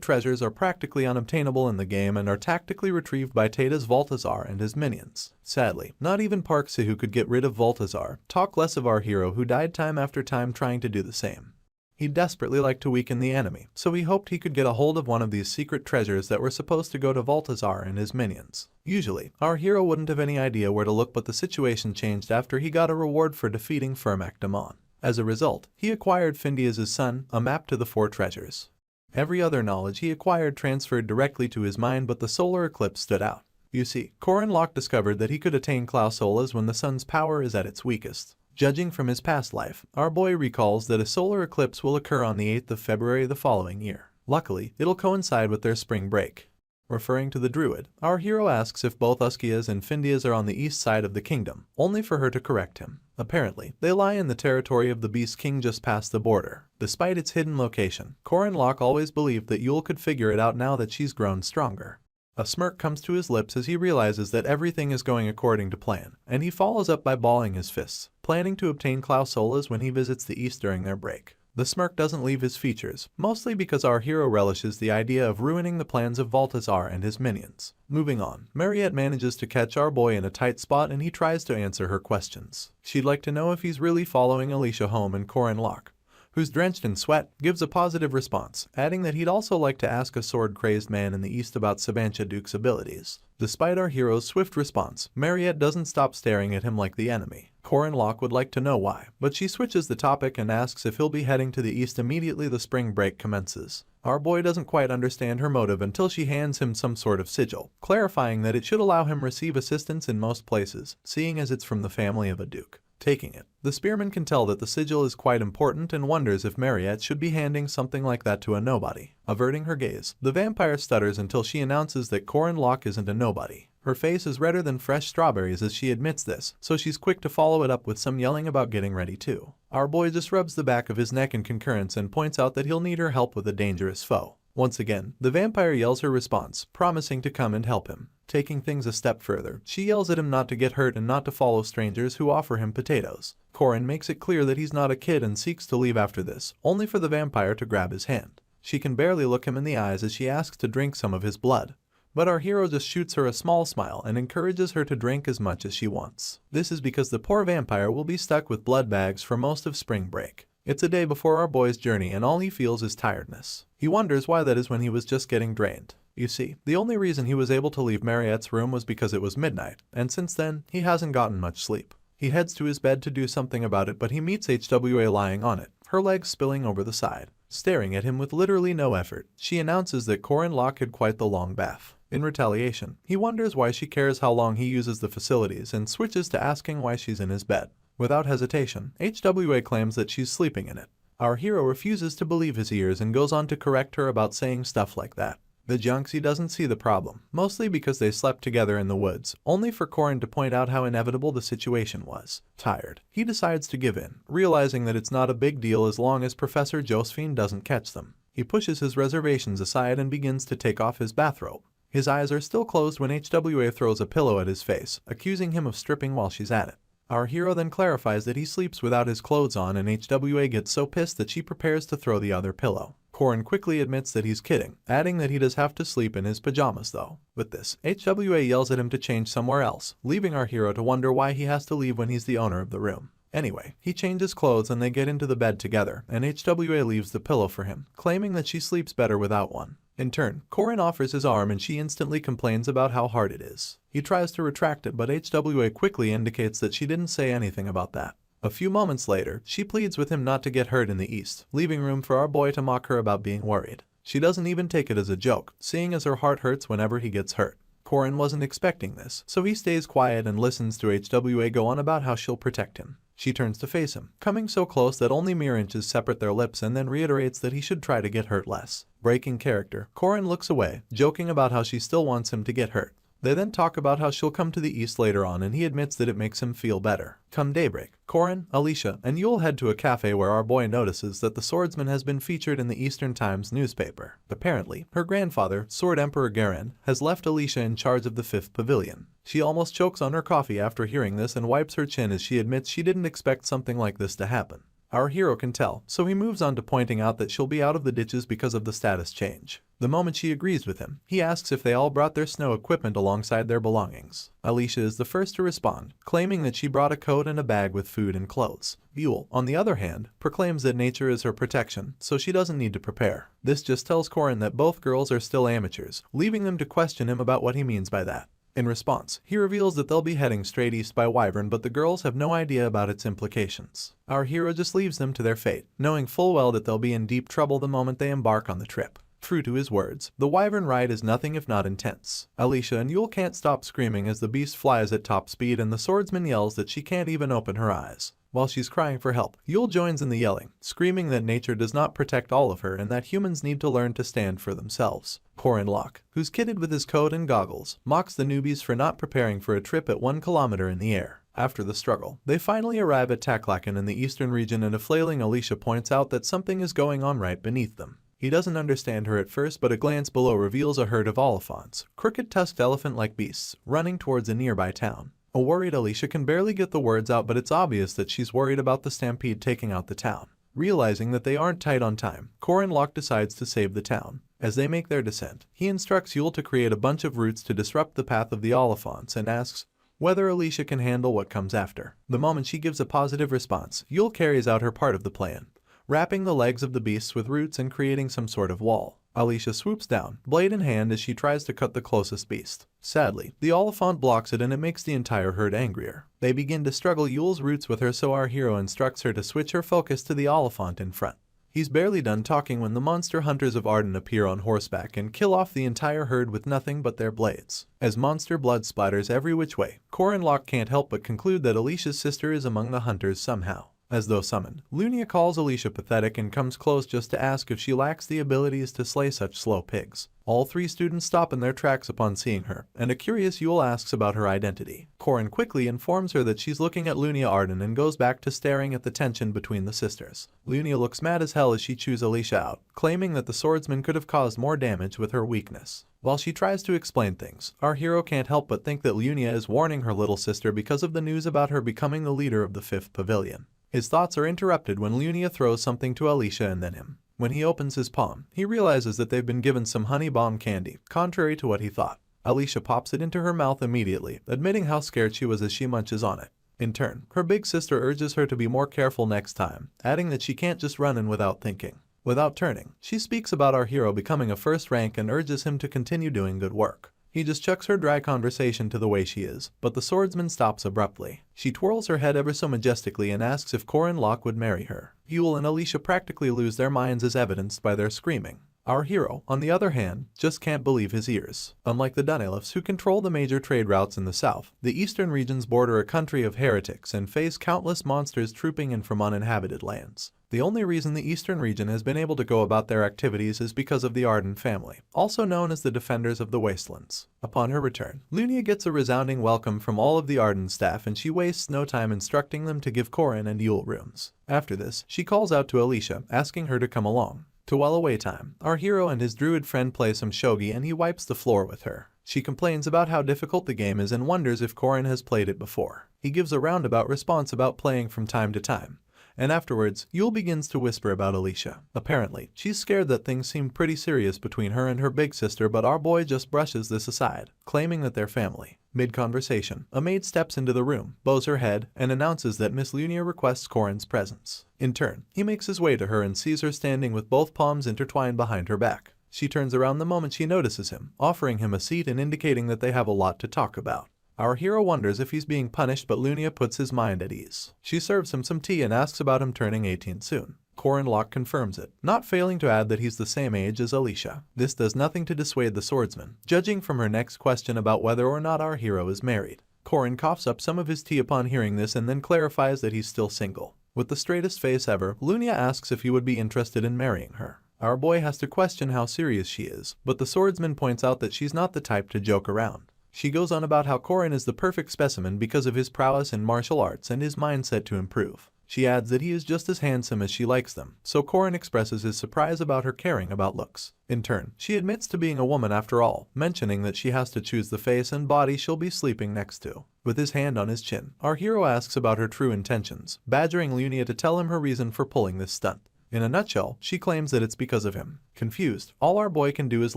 treasures are practically unobtainable in the game and are tactically retrieved by Tata's Voltazar and his minions. Sadly, not even Park Sahu could get rid of Voltazar, talk less of our hero who died time after time trying to do the same. He desperately liked to weaken the enemy, so he hoped he could get a hold of one of these secret treasures that were supposed to go to Voltazar and his minions. Usually, our hero wouldn't have any idea where to look, but the situation changed after he got a reward for defeating Firmak Damon. As a result, he acquired Findias' son, a map to the 4 treasures. Every other knowledge he acquired transferred directly to his mind, but the solar eclipse stood out. You see, Corin Locke discovered that he could attain Claus Solus when the sun's power is at its weakest. Judging from his past life, our boy recalls that a solar eclipse will occur on the 8th of February the following year. Luckily, it'll coincide with their spring break. Referring to the druid, our hero asks if both Uskias and Findias are on the east side of the kingdom, only for her to correct him. Apparently, they lie in the territory of the Beast King just past the border. Despite its hidden location, Corin Locke always believed that Yule could figure it out now that she's grown stronger. A smirk comes to his lips as he realizes that everything is going according to plan, and he follows up by balling his fists, planning to obtain Claus Solus when he visits the east during their break. The smirk doesn't leave his features, mostly because our hero relishes the idea of ruining the plans of Voltazar and his minions. Moving on, Mariette manages to catch our boy in a tight spot and he tries to answer her questions. She'd like to know if he's really following Alicia home, and Corin Locke, who's drenched in sweat, gives a positive response, adding that he'd also like to ask a sword-crazed man in the east about Sabancha Duke's abilities. Despite our hero's swift response, Mariette doesn't stop staring at him like the enemy. Corin Locke would like to know why, but she switches the topic and asks if he'll be heading to the east immediately the spring break commences. Our boy doesn't quite understand her motive until she hands him some sort of sigil, clarifying that it should allow him receive assistance in most places, seeing as it's from the family of a duke. Taking it, the spearman can tell that the sigil is quite important and wonders if Mariette should be handing something like that to a nobody. Averting her gaze, the vampire stutters until she announces that Corin Locke isn't a nobody. Her face is redder than fresh strawberries as she admits this, so she's quick to follow it up with some yelling about getting ready too. Our boy just rubs the back of his neck in concurrence and points out that he'll need her help with a dangerous foe. Once again, the vampire yells her response, promising to come and help him. Taking things a step further, she yells at him not to get hurt and not to follow strangers who offer him potatoes. Corin makes it clear that he's not a kid and seeks to leave after this, only for the vampire to grab his hand. She can barely look him in the eyes as she asks to drink some of his blood. But our hero just shoots her a small smile and encourages her to drink as much as she wants. This is because the poor vampire will be stuck with blood bags for most of spring break. It's a day before our boy's journey and all he feels is tiredness. He wonders why that is when he was just getting drained. You see, the only reason he was able to leave Mariette's room was because it was midnight, and since then, he hasn't gotten much sleep. He heads to his bed to do something about it, but he meets HWA lying on it, her legs spilling over the side. Staring at him with literally no effort, she announces that Corin Locke had quite the long bath. In retaliation, he wonders why she cares how long he uses the facilities and switches to asking why she's in his bed. Without hesitation, HWA claims that she's sleeping in it. Our hero refuses to believe his ears and goes on to correct her about saying stuff like that. The Junxie doesn't see the problem, mostly because they slept together in the woods, only for Korin to point out how inevitable the situation was. Tired, he decides to give in, realizing that it's not a big deal as long as Professor Josephine doesn't catch them. He pushes his reservations aside and begins to take off his bathrobe. His eyes are still closed when HWA throws a pillow at his face, accusing him of stripping while she's at it. Our hero then clarifies that he sleeps without his clothes on, and HWA gets so pissed that she prepares to throw the other pillow. Korin quickly admits that he's kidding, adding that he does have to sleep in his pajamas though. With this, HWA yells at him to change somewhere else, leaving our hero to wonder why he has to leave when he's the owner of the room. Anyway, he changes clothes and they get into the bed together, and HWA leaves the pillow for him, claiming that she sleeps better without one. In turn, Korin offers his arm and she instantly complains about how hard it is. He tries to retract it, but HWA quickly indicates that she didn't say anything about that. A few moments later, she pleads with him not to get hurt in the east, leaving room for our boy to mock her about being worried. She doesn't even take it as a joke, seeing as her heart hurts whenever he gets hurt. Korin wasn't expecting this, so he stays quiet and listens to HWA go on about how she'll protect him. She turns to face him, coming so close that only mere inches separate their lips, and then reiterates that he should try to get hurt less. Breaking character, Korin looks away, joking about how she still wants him to get hurt. They then talk about how she'll come to the east later on, and he admits that it makes him feel better. Come daybreak, Korin, Alicia, and Yule head to a cafe where our boy notices that the swordsman has been featured in the Eastern Times newspaper. Apparently, her grandfather, Sword Emperor Garen, has left Alicia in charge of the 5th Pavilion. She almost chokes on her coffee after hearing this and wipes her chin as she admits she didn't expect something like this to happen. Our hero can tell, so he moves on to pointing out that she'll be out of the ditches because of the status change. The moment she agrees with him, he asks if they all brought their snow equipment alongside their belongings. Alicia is the first to respond, claiming that she brought a coat and a bag with food and clothes. Yule, on the other hand, proclaims that nature is her protection, so she doesn't need to prepare. This just tells Korin that both girls are still amateurs, leaving them to question him about what he means by that. In response, he reveals that they'll be heading straight east by Wyvern, but the girls have no idea about its implications. Our hero just leaves them to their fate, knowing full well that they'll be in deep trouble the moment they embark on the trip. True to his words, the Wyvern ride is nothing if not intense. Alicia and Yule can't stop screaming as the beast flies at top speed, and the swordsman yells that she can't even open her eyes. While she's crying for help, Yule joins in the yelling, screaming that nature does not protect all of her and that humans need to learn to stand for themselves. Korin Locke, who's kitted with his coat and goggles, mocks the newbies for not preparing for a trip at 1 kilometer in the air. After the struggle, they finally arrive at Taklaken in the eastern region, and a flailing Alicia points out that something is going on right beneath them. He doesn't understand her at first, but a glance below reveals a herd of oliphants, crooked-tusked elephant-like beasts, running towards a nearby town. A worried Alicia can barely get the words out, but it's obvious that she's worried about the stampede taking out the town. Realizing that they aren't tight on time, Korin Locke decides to save the town. As they make their descent, he instructs Yule to create a bunch of roots to disrupt the path of the oliphants and asks whether Alicia can handle what comes after. The moment she gives a positive response, Yule carries out her part of the plan, wrapping the legs of the beasts with roots and creating some sort of wall. Alicia swoops down, blade in hand, as she tries to cut the closest beast. Sadly, the oliphant blocks it and it makes the entire herd angrier. They begin to struggle Yule's roots with her, so our hero instructs her to switch her focus to the oliphant in front. He's barely done talking when the monster hunters of Arden appear on horseback and kill off the entire herd with nothing but their blades. As monster blood splatters every which way, Korin Locke can't help but conclude that Alicia's sister is among the hunters somehow. As though summoned, Lunia calls Alicia pathetic and comes close just to ask if she lacks the abilities to slay such slow pigs. All three students stop in their tracks upon seeing her, and a curious Yule asks about her identity. Korin quickly informs her that she's looking at Lunia Arden and goes back to staring at the tension between the sisters. Lunia looks mad as hell as she chews Alicia out, claiming that the swordsman could have caused more damage with her weakness. While she tries to explain things, our hero can't help but think that Lunia is warning her little sister because of the news about her becoming the leader of the 5th Pavilion. His thoughts are interrupted when Lunia throws something to Alicia and then him. When he opens his palm, he realizes that they've been given some honey bomb candy, contrary to what he thought. Alicia pops it into her mouth immediately, admitting how scared she was as she munches on it. In turn, her big sister urges her to be more careful next time, adding that she can't just run in without thinking. Without turning, she speaks about our hero becoming a first rank and urges him to continue doing good work. He just chucks her dry conversation to the way she is, but the swordsman stops abruptly. She twirls her head ever so majestically and asks if Korin Locke would marry her. Yule and Alicia practically lose their minds as evidenced by their screaming. Our hero, on the other hand, just can't believe his ears. Unlike the Dunelifs who control the major trade routes in the south, the eastern regions border a country of heretics and face countless monsters trooping in from uninhabited lands. The only reason the eastern region has been able to go about their activities is because of the Arden family, also known as the Defenders of the Wastelands. Upon her return, Lunia gets a resounding welcome from all of the Arden staff and she wastes no time instructing them to give Corin and Yule rooms. After this, she calls out to Alicia, asking her to come along. To while away time, our hero and his druid friend play some shogi and he wipes the floor with her. She complains about how difficult the game is and wonders if Corin has played it before. He gives a roundabout response about playing from time to time. And afterwards, Yule begins to whisper about Alicia. Apparently, she's scared that things seem pretty serious between her and her big sister, but our boy just brushes this aside, claiming that they're family. Mid-conversation, a maid steps into the room, bows her head, and announces that Miss Lunia requests Corin's presence. In turn, he makes his way to her and sees her standing with both palms intertwined behind her back. She turns around the moment she notices him, offering him a seat and indicating that they have a lot to talk about. Our hero wonders if he's being punished, but Lunia puts his mind at ease. She serves him some tea and asks about him turning 18 soon. Corin Locke confirms it, not failing to add that he's the same age as Alicia. This does nothing to dissuade the swordsman, judging from her next question about whether or not our hero is married. Corin coughs up some of his tea upon hearing this and then clarifies that he's still single. With the straightest face ever, Lunia asks if he would be interested in marrying her. Our boy has to question how serious she is, but the swordsman points out that she's not the type to joke around. She goes on about how Corin is the perfect specimen because of his prowess in martial arts and his mindset to improve. She adds that he is just as handsome as she likes them, so Corin expresses his surprise about her caring about looks. In turn, she admits to being a woman after all, mentioning that she has to choose the face and body she'll be sleeping next to. With his hand on his chin, our hero asks about her true intentions, badgering Lunia to tell him her reason for pulling this stunt. In a nutshell, she claims that it's because of him. Confused, all our boy can do is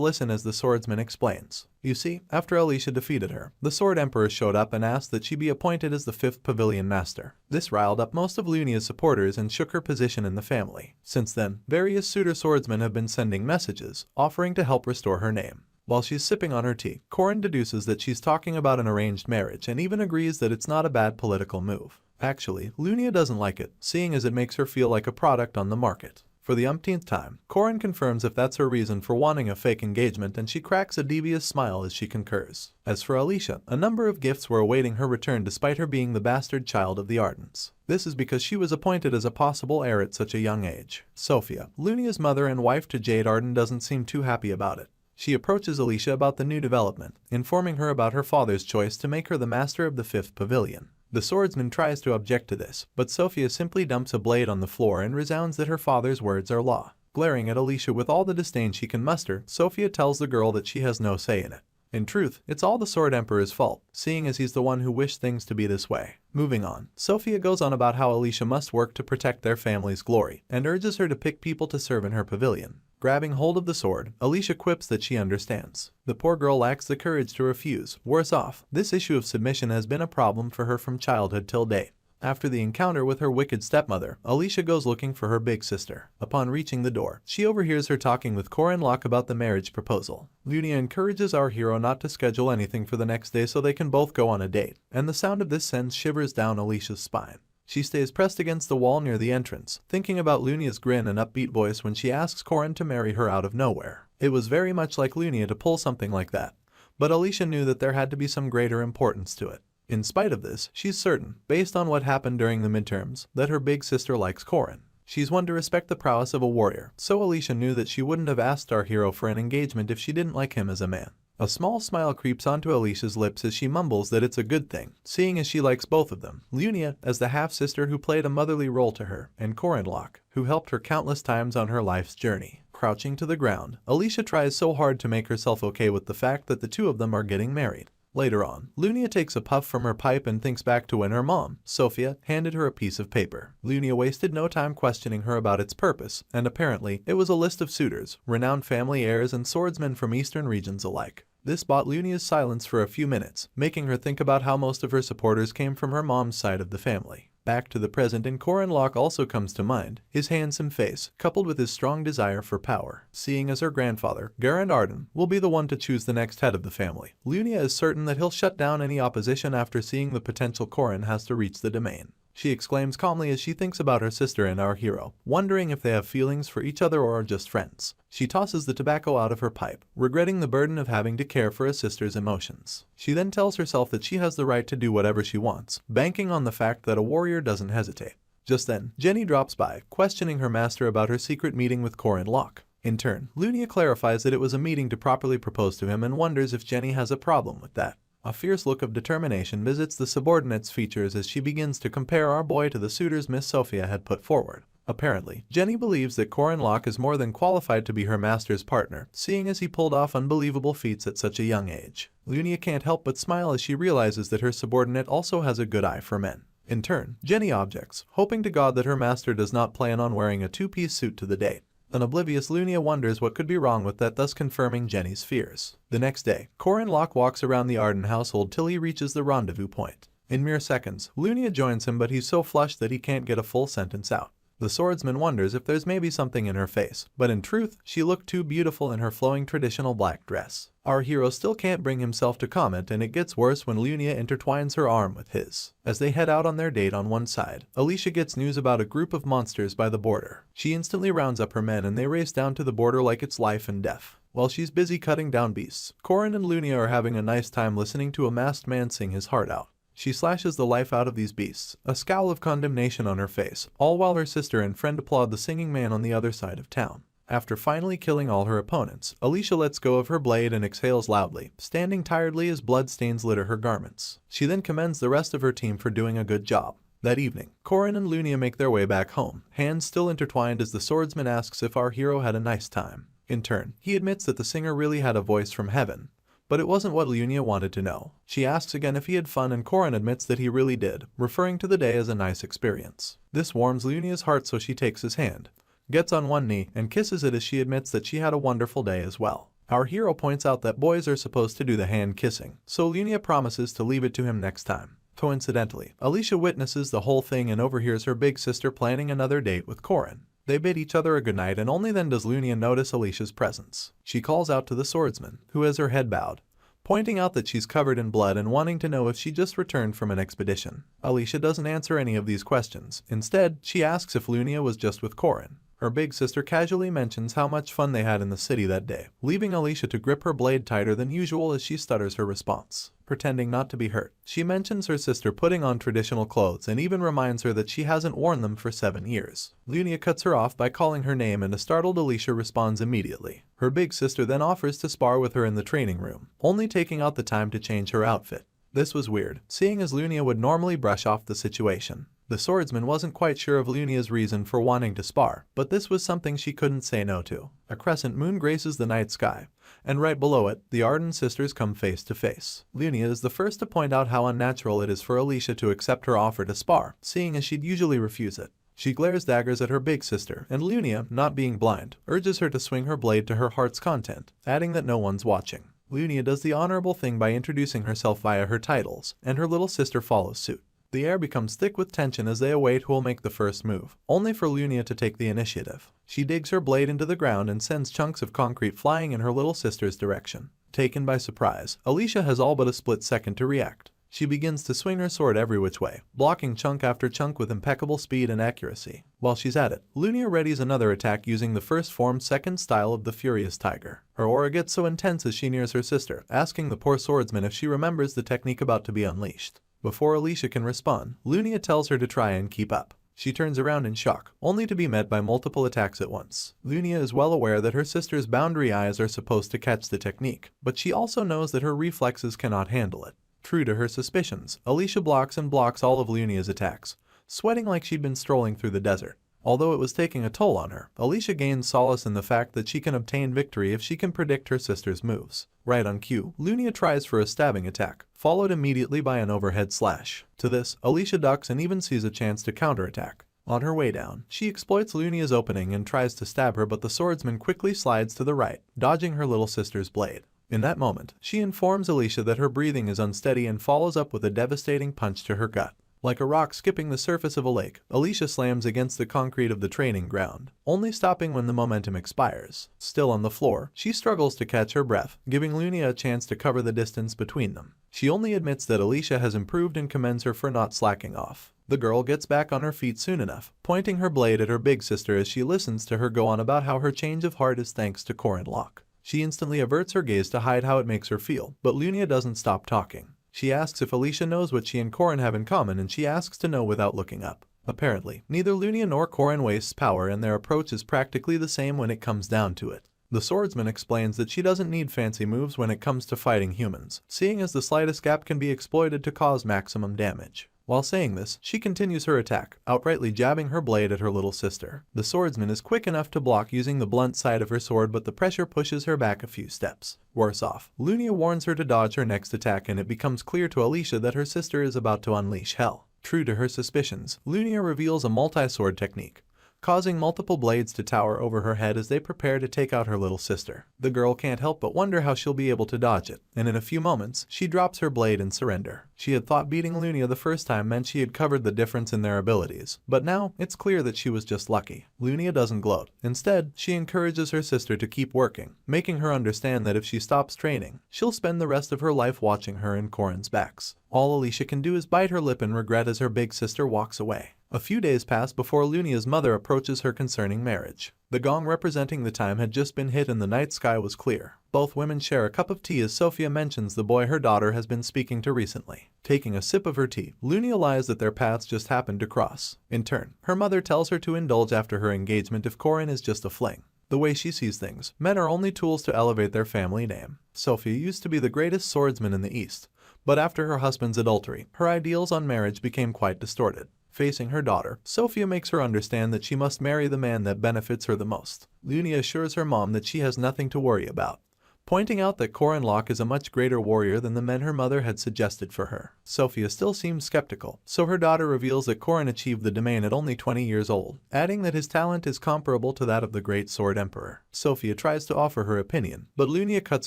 listen as the swordsman explains. You see, after Alicia defeated her, the Sword Emperor showed up and asked that she be appointed as the 5th Pavilion Master. This riled up most of Lunia's supporters and shook her position in the family. Since then, various suitor swordsmen have been sending messages, offering to help restore her name. While she's sipping on her tea, Corin deduces that she's talking about an arranged marriage and even agrees that it's not a bad political move. Actually, Lunia doesn't like it, seeing as it makes her feel like a product on the market. For the umpteenth time, Corin confirms if that's her reason for wanting a fake engagement and she cracks a devious smile as she concurs. As for Alicia, a number of gifts were awaiting her return despite her being the bastard child of the Ardens. This is because she was appointed as a possible heir at such a young age. Sophia, Lunia's mother and wife to Jade Arden, doesn't seem too happy about it. She approaches Alicia about the new development, informing her about her father's choice to make her the master of the 5th Pavilion. The swordsman tries to object to this, but Sophia simply dumps a blade on the floor and resounds that her father's words are law. Glaring at Alicia with all the disdain she can muster, Sophia tells the girl that she has no say in it. In truth, it's all the Sword Emperor's fault, seeing as he's the one who wished things to be this way. Moving on, Sophia goes on about how Alicia must work to protect their family's glory, and urges her to pick people to serve in her pavilion. Grabbing hold of the sword, Alicia quips that she understands. The poor girl lacks the courage to refuse. Worse off, this issue of submission has been a problem for her from childhood till date. After the encounter with her wicked stepmother, Alicia goes looking for her big sister. Upon reaching the door, she overhears her talking with Corin Locke about the marriage proposal. Lunia encourages our hero not to schedule anything for the next day so they can both go on a date, and the sound of this sends shivers down Alicia's spine. She stays pressed against the wall near the entrance, thinking about Lunia's grin and upbeat voice when she asks Corin to marry her out of nowhere. It was very much like Lunia to pull something like that, but Alicia knew that there had to be some greater importance to it. In spite of this, she's certain, based on what happened during the midterms, that her big sister likes Corin. She's one to respect the prowess of a warrior, so Alicia knew that she wouldn't have asked our hero for an engagement if she didn't like him as a man. A small smile creeps onto Alicia's lips as she mumbles that it's a good thing, seeing as she likes both of them. Lunia, as the half-sister who played a motherly role to her, and Corin Locke, who helped her countless times on her life's journey. Crouching to the ground, Alicia tries so hard to make herself okay with the fact that the two of them are getting married. Later on, Lunia takes a puff from her pipe and thinks back to when her mom, Sophia, handed her a piece of paper. Lunia wasted no time questioning her about its purpose, and apparently, it was a list of suitors, renowned family heirs and swordsmen from eastern regions alike. This bought Lunia's silence for a few minutes, making her think about how most of her supporters came from her mom's side of the family. Back to the present, and Corin Locke also comes to mind, his handsome face, coupled with his strong desire for power. Seeing as her grandfather, Garand Arden, will be the one to choose the next head of the family, Lunia is certain that he'll shut down any opposition after seeing the potential Corin has to reach the domain. she exclaims calmly as she thinks about her sister and our hero, wondering if they have feelings for each other or are just friends. She tosses the tobacco out of her pipe, regretting the burden of having to care for a sister's emotions. She then tells herself that she has the right to do whatever she wants, banking on the fact that a warrior doesn't hesitate. Just then, Jenny drops by, questioning her master about her secret meeting with Corin Locke. In turn, Lunia clarifies that it was a meeting to properly propose to him and wonders if Jenny has a problem with that. A fierce look of determination visits the subordinate's features as she begins to compare our boy to the suitors Miss Sophia had put forward. Apparently, Jenny believes that Corin Locke is more than qualified to be her master's partner, seeing as he pulled off unbelievable feats at such a young age. Lunia can't help but smile as she realizes that her subordinate also has a good eye for men. In turn, Jenny objects, hoping to God that her master does not plan on wearing a two-piece suit to the date. An oblivious Lunia wonders what could be wrong with that, thus confirming Jenny's fears. The next day, Corin Locke walks around the Arden household till he reaches the rendezvous point. In mere seconds, Lunia joins him, but he's so flushed that he can't get a full sentence out. The swordsman wonders if there's maybe something in her face, but in truth, she looked too beautiful in her flowing traditional black dress. Our hero still can't bring himself to comment, and it gets worse when Lunia intertwines her arm with his. As they head out on their date on one side, Alicia gets news about a group of monsters by the border. She instantly rounds up her men and they race down to the border like it's life and death. While she's busy cutting down beasts, Corin and Lunia are having a nice time listening to a masked man sing his heart out. She slashes the life out of these beasts, a scowl of condemnation on her face, all while her sister and friend applaud the singing man on the other side of town. After finally killing all her opponents, Alicia lets go of her blade and exhales loudly, standing tiredly as blood stains litter her garments. She then commends the rest of her team for doing a good job. That evening, Corin and Lunia make their way back home, hands still intertwined as the swordsman asks if our hero had a nice time. In turn, he admits that the singer really had a voice from heaven. But it wasn't what Lunia wanted to know. She asks again if he had fun and Corin admits that he really did, referring to the day as a nice experience. This warms Lunia's heart, so she takes his hand, gets on one knee, and kisses it as she admits that she had a wonderful day as well. Our hero points out that boys are supposed to do the hand kissing, so Lunia promises to leave it to him next time. Coincidentally, Alicia witnesses the whole thing and overhears her big sister planning another date with Corin. They bid each other a goodnight, and only then does Lunia notice Alicia's presence. She calls out to the swordsman, who has her head bowed, pointing out that she's covered in blood and wanting to know if she just returned from an expedition. Alicia doesn't answer any of these questions. Instead, she asks if Lunia was just with Corin. Her big sister casually mentions how much fun they had in the city that day, leaving Alicia to grip her blade tighter than usual as she stutters her response. Pretending not to be hurt, she mentions her sister putting on traditional clothes and even reminds her that she hasn't worn them for 7 years. Lunia cuts her off by calling her name, and a startled Alicia responds immediately. Her big sister then offers to spar with her in the training room, only taking out the time to change her outfit. This was weird, seeing as Lunia would normally brush off the situation. The swordsman wasn't quite sure of Lunia's reason for wanting to spar, but this was something she couldn't say no to. A crescent moon graces the night sky, and right below it, the Arden sisters come face to face. Lunia is the first to point out how unnatural it is for Alicia to accept her offer to spar, seeing as she'd usually refuse it. She glares daggers at her big sister, and Lunia, not being blind, urges her to swing her blade to her heart's content, adding that no one's watching. Lunia does the honorable thing by introducing herself via her titles, and her little sister follows suit. The air becomes thick with tension as they await who will make the first move, only for Lunia to take the initiative. She digs her blade into the ground and sends chunks of concrete flying in her little sister's direction. Taken by surprise, Alicia has all but a split second to react. She begins to swing her sword every which way, blocking chunk after chunk with impeccable speed and accuracy. While she's at it, Lunia readies another attack using the first form second style of the Furious Tiger. Her aura gets so intense as she nears her sister, asking the poor swordsman if she remembers the technique about to be unleashed. Before Alicia can respond, Lunia tells her to try and keep up. She turns around in shock, only to be met by multiple attacks at once. Lunia is well aware that her sister's boundary eyes are supposed to catch the technique, but she also knows that her reflexes cannot handle it. True to her suspicions, Alicia blocks and blocks all of Lunia's attacks, sweating like she'd been strolling through the desert. Although it was taking a toll on her, Alicia gains solace in the fact that she can obtain victory if she can predict her sister's moves. Right on cue, Lunia tries for a stabbing attack, followed immediately by an overhead slash. To this, Alicia ducks and even sees a chance to counterattack. On her way down, she exploits Lunia's opening and tries to stab her, but the swordsman quickly slides to the right, dodging her little sister's blade. In that moment, she informs Alicia that her breathing is unsteady and follows up with a devastating punch to her gut. Like a rock skipping the surface of a lake, Alicia slams against the concrete of the training ground, only stopping when the momentum expires. Still on the floor, she struggles to catch her breath, giving Lunia a chance to cover the distance between them. She only admits that Alicia has improved and commends her for not slacking off. The girl gets back on her feet soon enough, pointing her blade at her big sister as she listens to her go on about how her change of heart is thanks to Corin Locke. She instantly averts her gaze to hide how it makes her feel, but Lunia doesn't stop talking. She asks if Alicia knows what she and Corin have in common, and she asks to know without looking up. Apparently, neither Lunia nor Corin wastes power, and their approach is practically the same when it comes down to it. The swordsman explains that she doesn't need fancy moves when it comes to fighting humans, seeing as the slightest gap can be exploited to cause maximum damage. While saying this, she continues her attack, outrightly jabbing her blade at her little sister. The swordsman is quick enough to block using the blunt side of her sword, but the pressure pushes her back a few steps. Worse off, Lunia warns her to dodge her next attack, and it becomes clear to Alicia that her sister is about to unleash hell. True to her suspicions, Lunia reveals a multi-sword technique, causing multiple blades to tower over her head as they prepare to take out her little sister. The girl can't help but wonder how she'll be able to dodge it, and in a few moments, she drops her blade in surrender. She had thought beating Lunia the first time meant she had covered the difference in their abilities, but now it's clear that she was just lucky. Lunia doesn't gloat. Instead, she encourages her sister to keep working, making her understand that if she stops training, she'll spend the rest of her life watching her and Corin's backs. All Alicia can do is bite her lip in regret as her big sister walks away. A few days pass before Lunia's mother approaches her concerning marriage. The gong representing the time had just been hit and the night sky was clear. Both women share a cup of tea as Sophia mentions the boy her daughter has been speaking to recently. Taking a sip of her tea, Lunia lies that their paths just happened to cross. In turn, her mother tells her to indulge after her engagement if Corin is just a fling. The way she sees things, men are only tools to elevate their family name. Sophia used to be the greatest swordsman in the East, but after her husband's adultery, her ideals on marriage became quite distorted. Facing her daughter, Sophia makes her understand that she must marry the man that benefits her the most. Lunia assures her mom that she has nothing to worry about, pointing out that Corin Locke is a much greater warrior than the men her mother had suggested for her. Sophia still seems skeptical, so her daughter reveals that Corin achieved the domain at only 20 years old, adding that his talent is comparable to that of the Great Sword Emperor. Sophia tries to offer her opinion, but Lunia cuts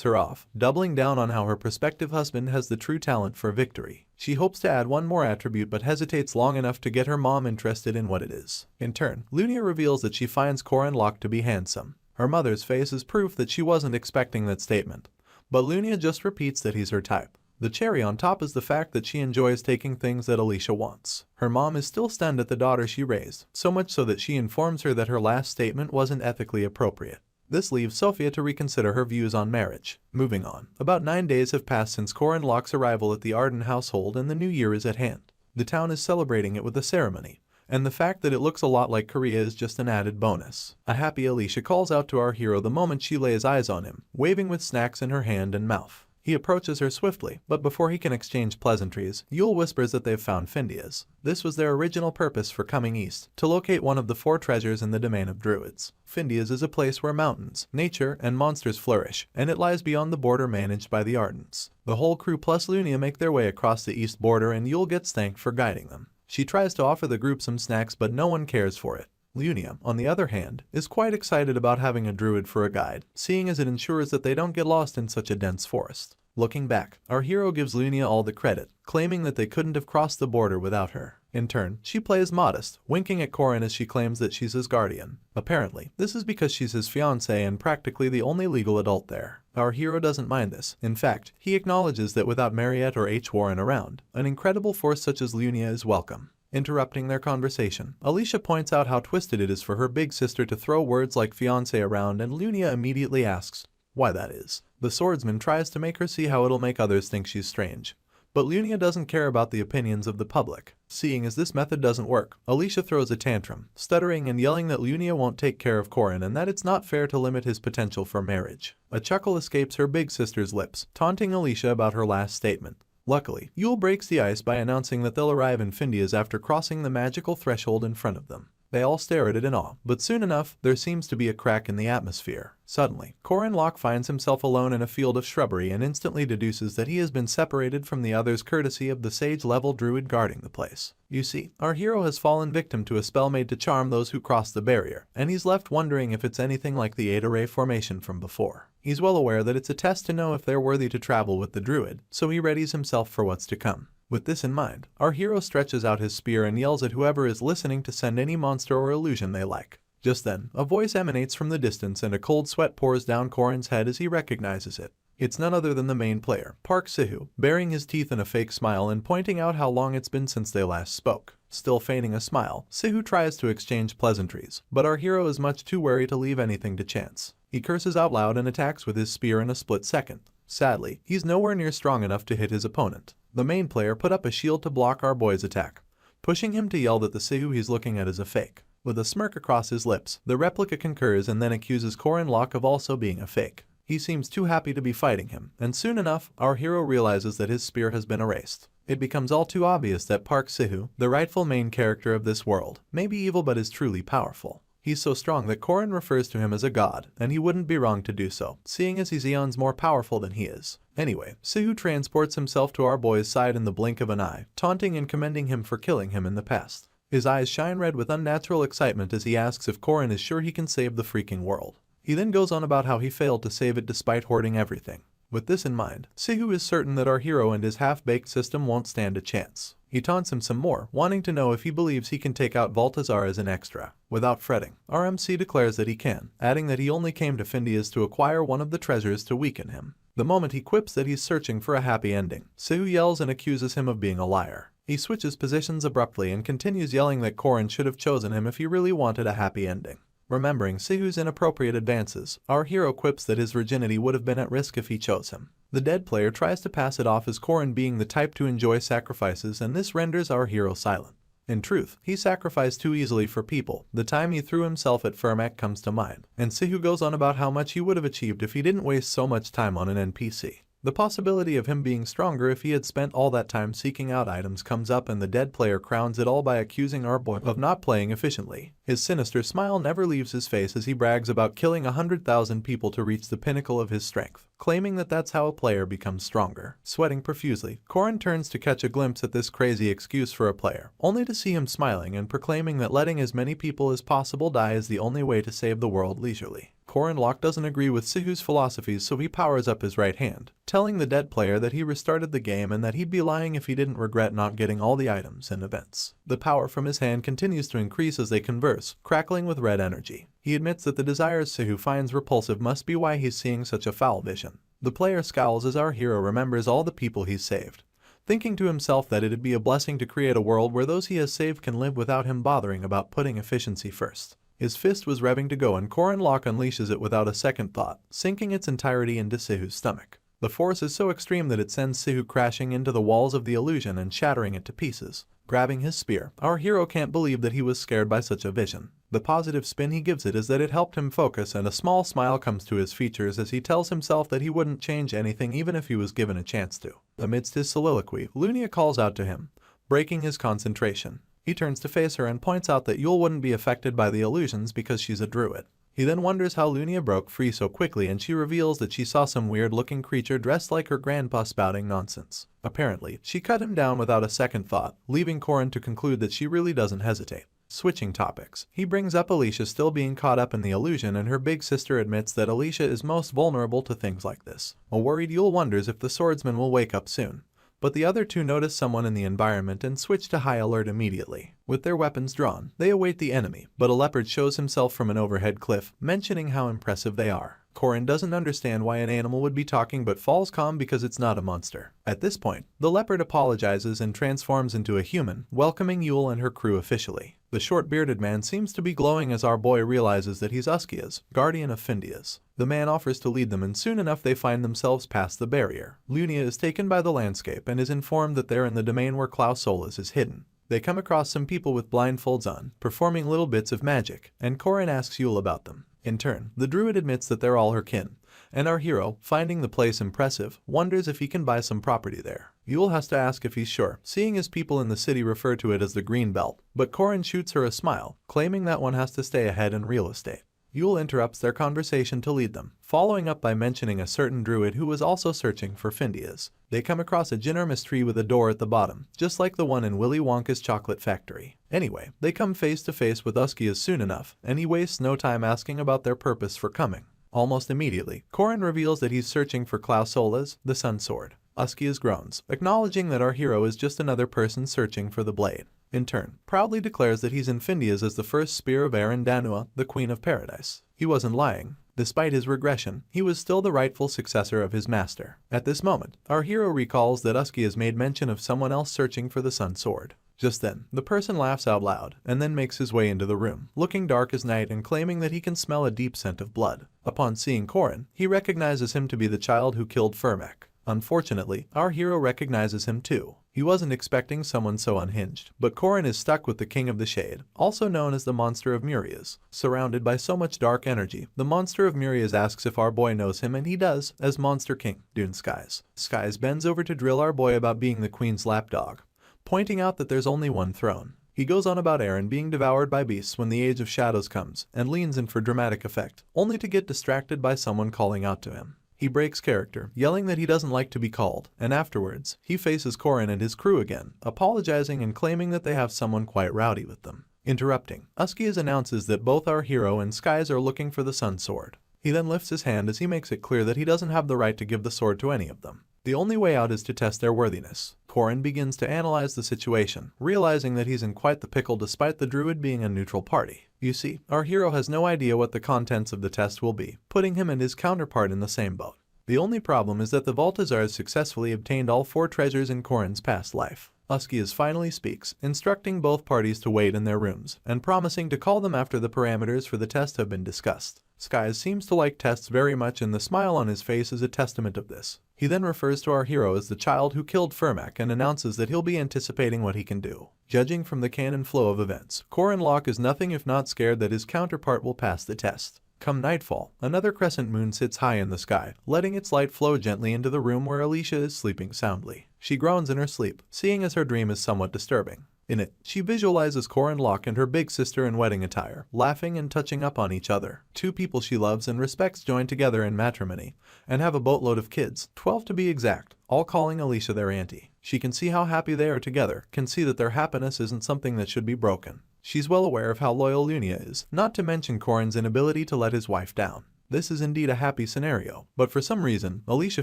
her off, doubling down on how her prospective husband has the true talent for victory. She hopes to add one more attribute but hesitates long enough to get her mom interested in what it is. In turn, Lunia reveals that she finds Corin Locke to be handsome. Her mother's face is proof that she wasn't expecting that statement, but Lunia just repeats that he's her type. The cherry on top is the fact that she enjoys taking things that Alicia wants. Her mom is still stunned at the daughter she raised, so much so that she informs her that her last statement wasn't ethically appropriate. This leaves Sophia to reconsider her views on marriage. Moving on, about 9 days have passed since Corin Locke's arrival at the Arden household and the new year is at hand. The town is celebrating it with a ceremony, and the fact that it looks a lot like Korea is just an added bonus. A happy Alicia calls out to our hero the moment she lays eyes on him, waving with snacks in her hand and mouth. He approaches her swiftly, but before he can exchange pleasantries, Yule whispers that they've found Findias. This was their original purpose for coming east, to locate one of the 4 treasures in the domain of druids. Findias is a place where mountains, nature, and monsters flourish, and it lies beyond the border managed by the Ardents. The whole crew plus Lunia make their way across the east border and Yule gets thanked for guiding them. She tries to offer the group some snacks but no one cares for it. Lunia, on the other hand, is quite excited about having a druid for a guide, seeing as it ensures that they don't get lost in such a dense forest. Looking back, our hero gives Lunia all the credit, claiming that they couldn't have crossed the border without her. In turn, she plays modest, winking at Corin as she claims that she's his guardian. Apparently, this is because she's his fiancée and practically the only legal adult there. Our hero doesn't mind this. In fact, he acknowledges that without Mariette or H. Warren around, an incredible force such as Lunia is welcome. Interrupting their conversation, Alicia points out how twisted it is for her big sister to throw words like fiancé around, and Lunia immediately asks why that is. The swordsman tries to make her see how it'll make others think she's strange, but Lunia doesn't care about the opinions of the public. Seeing as this method doesn't work, Alicia throws a tantrum, stuttering and yelling that Lunia won't take care of Corin and that it's not fair to limit his potential for marriage. A chuckle escapes her big sister's lips, taunting Alicia about her last statement. Luckily, Yule breaks the ice by announcing that they'll arrive in Findias after crossing the magical threshold in front of them. They all stare at it in awe, but soon enough, there seems to be a crack in the atmosphere. Suddenly, Corin Locke finds himself alone in a field of shrubbery and instantly deduces that he has been separated from the others courtesy of the sage-level druid guarding the place. You see, our hero has fallen victim to a spell made to charm those who cross the barrier, and he's left wondering if it's anything like the Eta Ray formation from before. He's well aware that it's a test to know if they're worthy to travel with the druid, so he readies himself for what's to come. With this in mind, our hero stretches out his spear and yells at whoever is listening to send any monster or illusion they like. Just then, a voice emanates from the distance and a cold sweat pours down Korin's head as he recognizes it. It's none other than the main player, Sahu, baring his teeth in a fake smile and pointing out how long it's been since they last spoke. Still feigning a smile, Sahu tries to exchange pleasantries, but our hero is much too wary to leave anything to chance. He curses out loud and attacks with his spear in a split second. Sadly, he's nowhere near strong enough to hit his opponent. The main player put up a shield to block our boy's attack, pushing him to yell that the Sahu he's looking at is a fake. With a smirk across his lips, the replica concurs and then accuses Korin Locke of also being a fake. He seems too happy to be fighting him, and soon enough, our hero realizes that his spear has been erased. It becomes all too obvious that Sahu, the rightful main character of this world, may be evil but is truly powerful. He's so strong that Korin refers to him as a god, and he wouldn't be wrong to do so, seeing as he's eons more powerful than he is. Anyway, Sahu transports himself to our boy's side in the blink of an eye, taunting and commending him for killing him in the past. His eyes shine red with unnatural excitement as he asks if Korin is sure he can save the freaking world. He then goes on about how he failed to save it despite hoarding everything. With this in mind, Sahu is certain that our hero and his half-baked system won't stand a chance. He taunts him some more, wanting to know if he believes he can take out Baltazar as an extra. Without fretting, our MC declares that he can, adding that he only came to Findias to acquire one of the treasures to weaken him. The moment he quips that he's searching for a happy ending, Sahu yells and accuses him of being a liar. He switches positions abruptly and continues yelling that Korin should have chosen him if he really wanted a happy ending. Remembering Sahu's inappropriate advances, our hero quips that his virginity would have been at risk if he chose him. The dead player tries to pass it off as Korin being the type to enjoy sacrifices, and this renders our hero silent. In truth, he sacrificed too easily for people. The time he threw himself at Firmak comes to mind, and Sahu goes on about how much he would have achieved if he didn't waste so much time on an NPC. The possibility of him being stronger if he had spent all that time seeking out items comes up, and the dead player crowns it all by accusing our boy of not playing efficiently. His sinister smile never leaves his face as he brags about killing 100,000 people to reach the pinnacle of his strength, claiming that that's how a player becomes stronger. Sweating profusely, Korin turns to catch a glimpse at this crazy excuse for a player, only to see him smiling and proclaiming that letting as many people as possible die is the only way to save the world leisurely. Korin Locke doesn't agree with Sahu's philosophies, so he powers up his right hand, telling the dead player that he restarted the game and that he'd be lying if he didn't regret not getting all the items and events. The power from his hand continues to increase as they converse, crackling with red energy. He admits that the desires Sahu finds repulsive must be why he's seeing such a foul vision. The player scowls as our hero remembers all the people he's saved, thinking to himself that it'd be a blessing to create a world where those he has saved can live without him bothering about putting efficiency first. His fist was revving to go and Korin Locke unleashes it without a second thought, sinking its entirety into Sahu's stomach. The force is so extreme that it sends Sahu crashing into the walls of the illusion and shattering it to pieces. Grabbing his spear, our hero can't believe that he was scared by such a vision. The positive spin he gives it is that it helped him focus, and a small smile comes to his features as he tells himself that he wouldn't change anything even if he was given a chance to. Amidst his soliloquy, Lunia calls out to him, breaking his concentration. He turns to face her and points out that Yule wouldn't be affected by the illusions because she's a druid. He then wonders how Lunia broke free so quickly, and she reveals that she saw some weird-looking creature dressed like her grandpa spouting nonsense. Apparently, she cut him down without a second thought, leaving Korin to conclude that she really doesn't hesitate. Switching topics, he brings up Alicia still being caught up in the illusion, and her big sister admits that Alicia is most vulnerable to things like this. A worried Yule wonders if the swordsman will wake up soon. But the other two notice someone in the environment and switch to high alert immediately. With their weapons drawn, they await the enemy, but a leopard shows himself from an overhead cliff, mentioning how impressive they are. Korin doesn't understand why an animal would be talking but falls calm because it's not a monster. At this point, the leopard apologizes and transforms into a human, welcoming Yule and her crew officially. The short-bearded man seems to be glowing as our boy realizes that he's Uskia's, guardian of Findias. The man offers to lead them, and soon enough they find themselves past the barrier. Lunia is taken by the landscape and is informed that they're in the domain where Claus Solus is hidden. They come across some people with blindfolds on, performing little bits of magic, and Korin asks Yule about them. In turn, the druid admits that they're all her kin, and our hero, finding the place impressive, wonders if he can buy some property there. Yule has to ask if he's sure, seeing as people in the city refer to it as the Green Belt, but Korin shoots her a smile, claiming that one has to stay ahead in real estate. Yule interrupts their conversation to lead them, following up by mentioning a certain druid who was also searching for Findias. They come across a ginormous tree with a door at the bottom, just like the one in Willy Wonka's chocolate factory. Anyway, they come face to face with Uskias soon enough, and he wastes no time asking about their purpose for coming. Almost immediately, Korin reveals that he's searching for Claus Solus, the Sun Sword. Uskia groans, acknowledging that our hero is just another person searching for the blade. In turn, proudly declares that he's Infindia's as the first spear of Erin Danua, the Queen of Paradise. He wasn't lying. Despite his regression, he was still the rightful successor of his master. At this moment, our hero recalls that Uskia has made mention of someone else searching for the Sun Sword. Just then, the person laughs out loud and then makes his way into the room, looking dark as night and claiming that he can smell a deep scent of blood. Upon seeing Korin, he recognizes him to be the child who killed Firmak. Unfortunately, our hero recognizes him too. He wasn't expecting someone so unhinged, but Korin is stuck with the King of the Shade, also known as the Monster of Murias. Surrounded by so much dark energy, the Monster of Murias asks if our boy knows him, and he does, as Monster King, Dune Skies. Skies bends over to drill our boy about being the Queen's lapdog, pointing out that there's only one throne. He goes on about Eren being devoured by beasts when the Age of Shadows comes, and leans in for dramatic effect, only to get distracted by someone calling out to him. He breaks character, yelling that he doesn't like to be called, and afterwards, he faces Korin and his crew again, apologizing and claiming that they have someone quite rowdy with them. Interrupting, Uskia announces that both our hero and Skies are looking for the Sun Sword. He then lifts his hand as he makes it clear that he doesn't have the right to give the sword to any of them. The only way out is to test their worthiness. Korin begins to analyze the situation, realizing that he's in quite the pickle despite the druid being a neutral party. You see, our hero has no idea what the contents of the test will be, putting him and his counterpart in the same boat. The only problem is that the Baltazars successfully obtained all 4 treasures in Korin's past life. Uskia finally speaks, instructing both parties to wait in their rooms, and promising to call them after the parameters for the test have been discussed. Skies seems to like tests very much, and the smile on his face is a testament of this. He then refers to our hero as the child who killed Firmak and announces that he'll be anticipating what he can do. Judging from the canon flow of events, Korin Locke is nothing if not scared that his counterpart will pass the test. Come nightfall, another crescent moon sits high in the sky, letting its light flow gently into the room where Alicia is sleeping soundly. She groans in her sleep, seeing as her dream is somewhat disturbing. In it, she visualizes Korin Locke and her big sister in wedding attire, laughing and touching up on each other. 2 people she loves and respects join together in matrimony, and have a boatload of kids, 12 to be exact, all calling Alicia their auntie. She can see how happy they are together, can see that their happiness isn't something that should be broken. She's well aware of how loyal Lunia is, not to mention Korin's inability to let his wife down. This is indeed a happy scenario, but for some reason, Alicia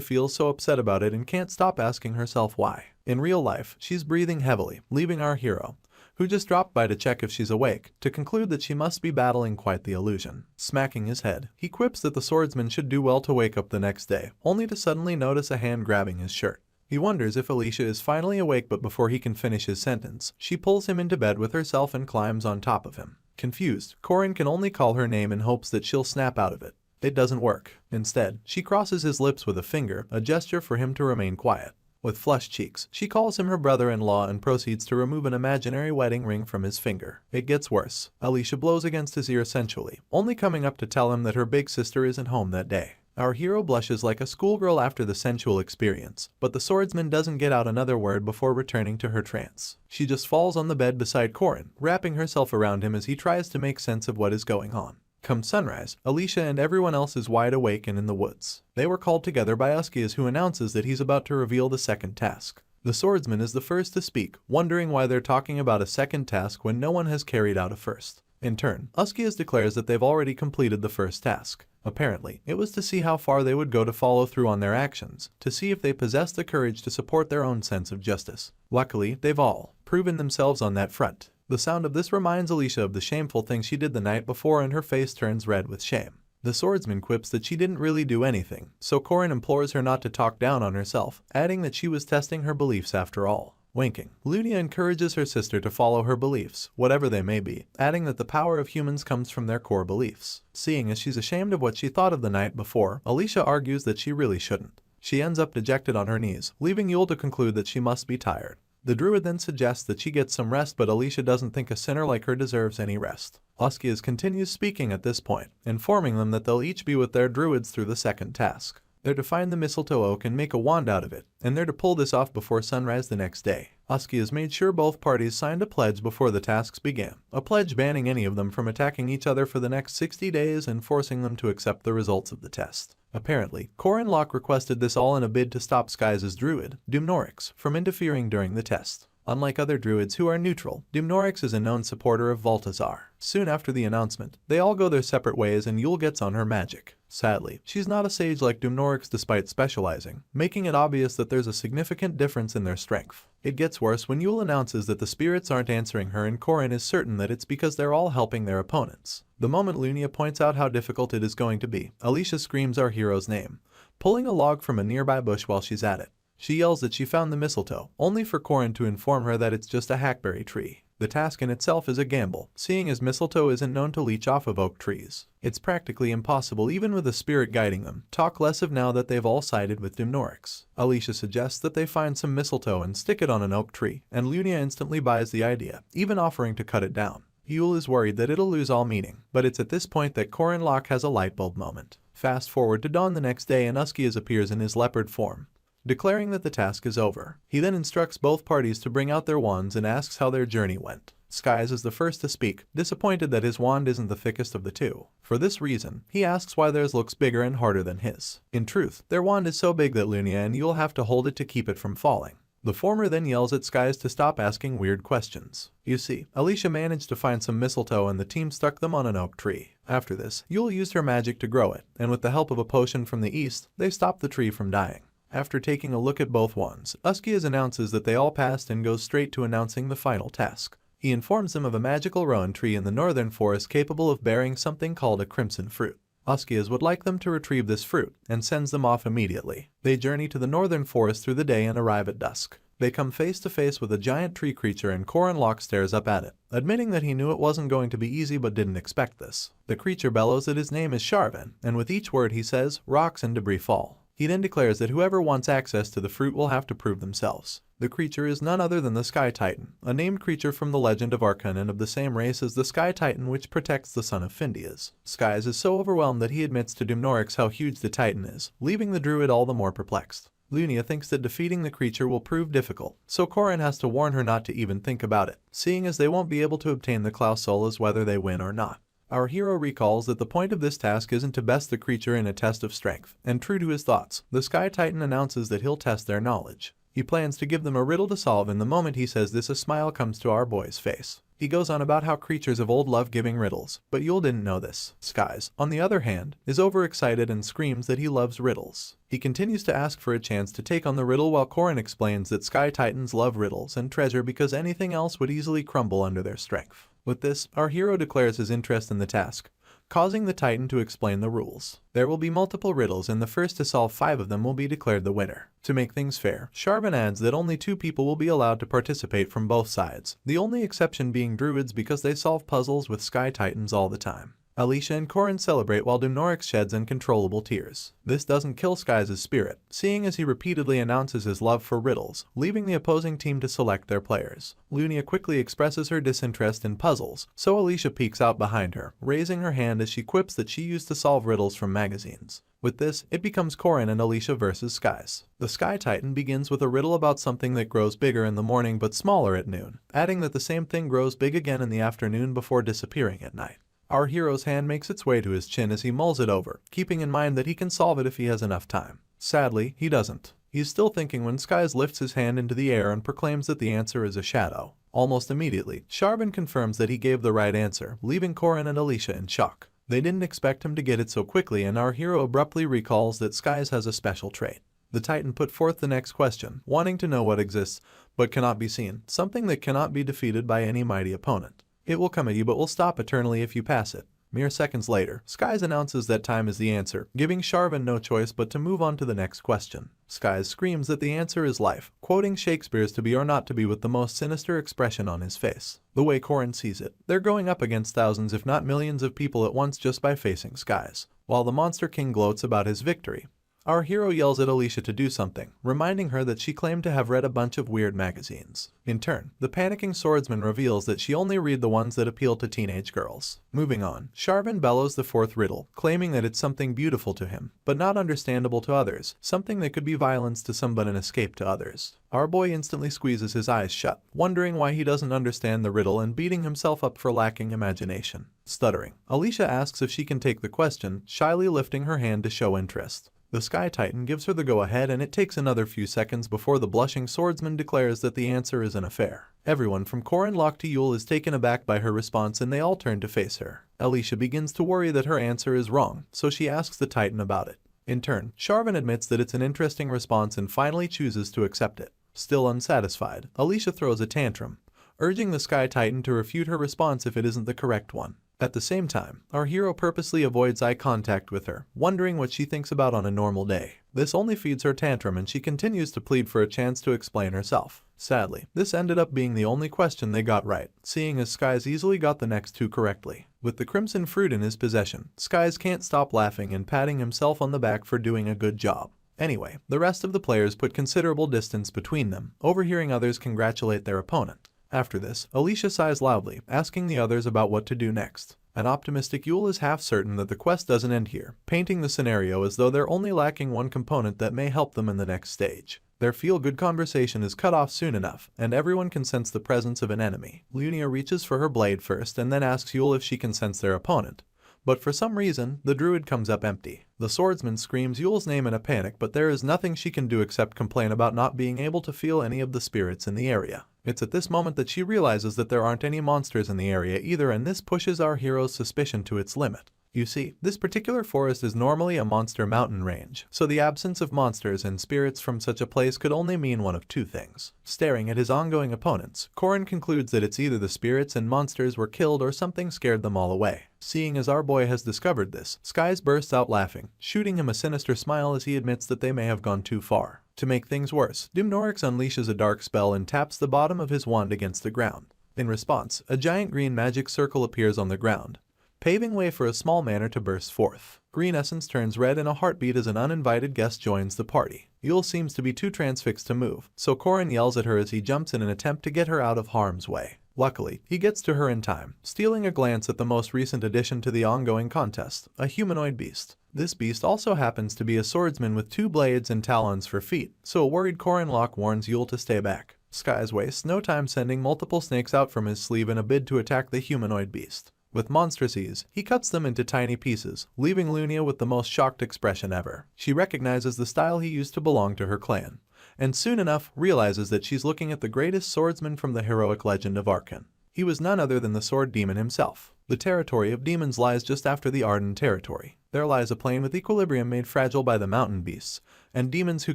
feels so upset about it and can't stop asking herself why. In real life, she's breathing heavily, leaving our hero, who just dropped by to check if she's awake, to conclude that she must be battling quite the illusion. Smacking his head, he quips that the swordsman should do well to wake up the next day, only to suddenly notice a hand grabbing his shirt. He wonders if Alicia is finally awake, but before he can finish his sentence, she pulls him into bed with herself and climbs on top of him. Confused, Korin can only call her name in hopes that she'll snap out of it. It doesn't work. Instead, she crosses his lips with a finger, a gesture for him to remain quiet. With flushed cheeks, she calls him her brother-in-law and proceeds to remove an imaginary wedding ring from his finger. It gets worse. Alicia blows against his ear sensually, only coming up to tell him that her big sister isn't home that day. Our hero blushes like a schoolgirl after the sensual experience, but the swordsman doesn't get out another word before returning to her trance. She just falls on the bed beside Korin, wrapping herself around him as he tries to make sense of what is going on. Come sunrise, Alicia and everyone else is wide awake and in the woods. They were called together by Uskia, who announces that he's about to reveal the second task. The swordsman is the first to speak, wondering why they're talking about a second task when no one has carried out a first. In turn, Uskia declares that they've already completed the first task. Apparently, it was to see how far they would go to follow through on their actions, to see if they possessed the courage to support their own sense of justice. Luckily, they've all proven themselves on that front. The sound of this reminds Alicia of the shameful thing she did the night before, and her face turns red with shame. The swordsman quips that she didn't really do anything, so Korin implores her not to talk down on herself, adding that she was testing her beliefs after all. Winking, Lunia encourages her sister to follow her beliefs, whatever they may be, adding that the power of humans comes from their core beliefs. Seeing as she's ashamed of what she thought of the night before, Alicia argues that she really shouldn't. She ends up dejected on her knees, leaving Yule to conclude that she must be tired. The druid then suggests that she get some rest, but Alicia doesn't think a sinner like her deserves any rest. Uskia continues speaking at this point, informing them that they'll each be with their druids through the second task. They're to find the mistletoe oak and make a wand out of it, and they're to pull this off before sunrise the next day. Uskia made sure both parties signed a pledge before the tasks began, a pledge banning any of them from attacking each other for the next 60 days and forcing them to accept the results of the test. Apparently, Korin Locke requested this all in a bid to stop Skies' druid, Dumnorix, from interfering during the test. Unlike other druids who are neutral, Dumnorix is a known supporter of Baltazar. Soon after the announcement, they all go their separate ways and Yule gets on her magic. Sadly, she's not a sage like Dumnorix despite specializing, making it obvious that there's a significant difference in their strength. It gets worse when Yule announces that the spirits aren't answering her and Corin is certain that it's because they're all helping their opponents. The moment Lunia points out how difficult it is going to be, Alicia screams our hero's name, pulling a log from a nearby bush while she's at it. She yells that she found the mistletoe, only for Corin to inform her that it's just a hackberry tree. The task in itself is a gamble, seeing as mistletoe isn't known to leech off of oak trees. It's practically impossible even with a spirit guiding them, talk less of now that they've all sided with Dumnorix. Alicia suggests that they find some mistletoe and stick it on an oak tree, and Lunia instantly buys the idea, even offering to cut it down. Yule is worried that it'll lose all meaning, but it's at this point that Corin Locke has a light bulb moment. Fast forward to dawn the next day and Uskias appears in his leopard form, declaring that the task is over. He then instructs both parties to bring out their wands and asks how their journey went. Skies is the first to speak, disappointed that his wand isn't the thickest of the two. For this reason, he asks why theirs looks bigger and harder than his. In truth, their wand is so big that Lunia and Yule have to hold it to keep it from falling. The former then yells at Skies to stop asking weird questions. You see, Alicia managed to find some mistletoe and the team stuck them on an oak tree. After this, Yule used her magic to grow it, and with the help of a potion from the east, they stopped the tree from dying. After taking a look at both wands, Uskias announces that they all passed and goes straight to announcing the final task. He informs them of a magical rowan tree in the northern forest capable of bearing something called a crimson fruit. Uskias would like them to retrieve this fruit, and sends them off immediately. They journey to the northern forest through the day and arrive at dusk. They come face to face with a giant tree creature and Corin Locke stares up at it, admitting that he knew it wasn't going to be easy but didn't expect this. The creature bellows that his name is Sharvan, and with each word he says, rocks and debris fall. He then declares that whoever wants access to the fruit will have to prove themselves. The creature is none other than the Sky Titan, a named creature from the legend of Archon and of the same race as the Sky Titan which protects the son of Findias. Skies is so overwhelmed that he admits to Dumnorix how huge the Titan is, leaving the druid all the more perplexed. Lunia thinks that defeating the creature will prove difficult, so Corin has to warn her not to even think about it, seeing as they won't be able to obtain the Claus Solus whether they win or not. Our hero recalls that the point of this task isn't to best the creature in a test of strength, and true to his thoughts, the Sky Titan announces that he'll test their knowledge. He plans to give them a riddle to solve, and the moment he says this a smile comes to our boy's face. He goes on about how creatures of old love giving riddles, but Yule didn't know this. Skies, on the other hand, is overexcited and screams that he loves riddles. He continues to ask for a chance to take on the riddle while Corin explains that Sky Titans love riddles and treasure because anything else would easily crumble under their strength. With this, our hero declares his interest in the task, causing the Titan to explain the rules. There will be multiple riddles and the first to solve 5 of them will be declared the winner. To make things fair, Sharvan adds that only 2 people will be allowed to participate from both sides, the only exception being druids because they solve puzzles with Sky Titans all the time. Alicia and Corin celebrate while Dumnorix sheds uncontrollable tears. This doesn't kill Skies' spirit, seeing as he repeatedly announces his love for riddles, leaving the opposing team to select their players. Lunia quickly expresses her disinterest in puzzles, so Alicia peeks out behind her, raising her hand as she quips that she used to solve riddles from magazines. With this, it becomes Corin and Alicia versus Skies. The Sky Titan begins with a riddle about something that grows bigger in the morning but smaller at noon, adding that the same thing grows big again in the afternoon before disappearing at night. Our hero's hand makes its way to his chin as he mulls it over, keeping in mind that he can solve it if he has enough time. Sadly, he doesn't. He's still thinking when Skies lifts his hand into the air and proclaims that the answer is a shadow. Almost immediately, Sharvan confirms that he gave the right answer, leaving Corin and Alicia in shock. They didn't expect him to get it so quickly, and our hero abruptly recalls that Skies has a special trait. The Titan put forth the next question, wanting to know what exists but cannot be seen, something that cannot be defeated by any mighty opponent. It will come at you but will stop eternally if you pass it. Mere seconds later, Skies announces that time is the answer, giving Sharvan no choice but to move on to the next question. Skies screams that the answer is life, quoting Shakespeare's To Be or Not to Be with the most sinister expression on his face. The way Corin sees it, they're going up against thousands if not millions of people at once just by facing Skies. While the Monster King gloats about his victory, our hero yells at Alicia to do something, reminding her that she claimed to have read a bunch of weird magazines. In turn, the panicking swordsman reveals that she only read the ones that appeal to teenage girls. Moving on, Sharvan bellows the 4th riddle, claiming that it's something beautiful to him, but not understandable to others, something that could be violence to some but an escape to others. Our boy instantly squeezes his eyes shut, wondering why he doesn't understand the riddle and beating himself up for lacking imagination. Stuttering, Alicia asks if she can take the question, shyly lifting her hand to show interest. The Sky Titan gives her the go-ahead, and it takes another few seconds before the blushing swordsman declares that the answer is an affair. Everyone from Corin, Locke to Yule is taken aback by her response, and they all turn to face her. Alicia begins to worry that her answer is wrong, so she asks the Titan about it. In turn, Sharvan admits that it's an interesting response and finally chooses to accept it. Still unsatisfied, Alicia throws a tantrum, urging the Sky Titan to refute her response if it isn't the correct one. At the same time, our hero purposely avoids eye contact with her, wondering what she thinks about on a normal day. This only feeds her tantrum, and she continues to plead for a chance to explain herself. Sadly, this ended up being the only question they got right, seeing as Skies easily got the next two correctly. With the crimson fruit in his possession, Skies can't stop laughing and patting himself on the back for doing a good job. Anyway, the rest of the players put considerable distance between them, overhearing others congratulate their opponent. After this, Alicia sighs loudly, asking the others about what to do next. An optimistic Yule is half certain that the quest doesn't end here, painting the scenario as though they're only lacking one component that may help them in the next stage. Their feel-good conversation is cut off soon enough, and everyone can sense the presence of an enemy. Lunia reaches for her blade first and then asks Yule if she can sense their opponent. But for some reason, the druid comes up empty. The swordsman screams Yule's name in a panic, but there is nothing she can do except complain about not being able to feel any of the spirits in the area. It's at this moment that she realizes that there aren't any monsters in the area either, and this pushes our hero's suspicion to its limit. You see, this particular forest is normally a monster mountain range, so the absence of monsters and spirits from such a place could only mean one of two things. Staring at his ongoing opponents, Corin concludes that it's either the spirits and monsters were killed or something scared them all away. Seeing as our boy has discovered this, Skies bursts out laughing, shooting him a sinister smile as he admits that they may have gone too far. To make things worse, Dumnorix unleashes a dark spell and taps the bottom of his wand against the ground. In response, a giant green magic circle appears on the ground, paving way for a small manor to burst forth. Green essence turns red in a heartbeat as an uninvited guest joins the party. Yule seems to be too transfixed to move, so Corin yells at her as he jumps in an attempt to get her out of harm's way. Luckily, he gets to her in time, stealing a glance at the most recent addition to the ongoing contest, a humanoid beast. This beast also happens to be a swordsman with two blades and talons for feet, so a worried Corin Locke warns Yule to stay back. Skies wastes no time sending multiple snakes out from his sleeve in a bid to attack the humanoid beast. With monstrous ease, he cuts them into tiny pieces, leaving Lunia with the most shocked expression ever. She recognizes the style he used to belong to her clan, and soon enough realizes that she's looking at the greatest swordsman from the heroic legend of Arkan. He was none other than the sword demon himself. The territory of demons lies just after the Arden territory. There lies a plain with equilibrium made fragile by the mountain beasts, and demons who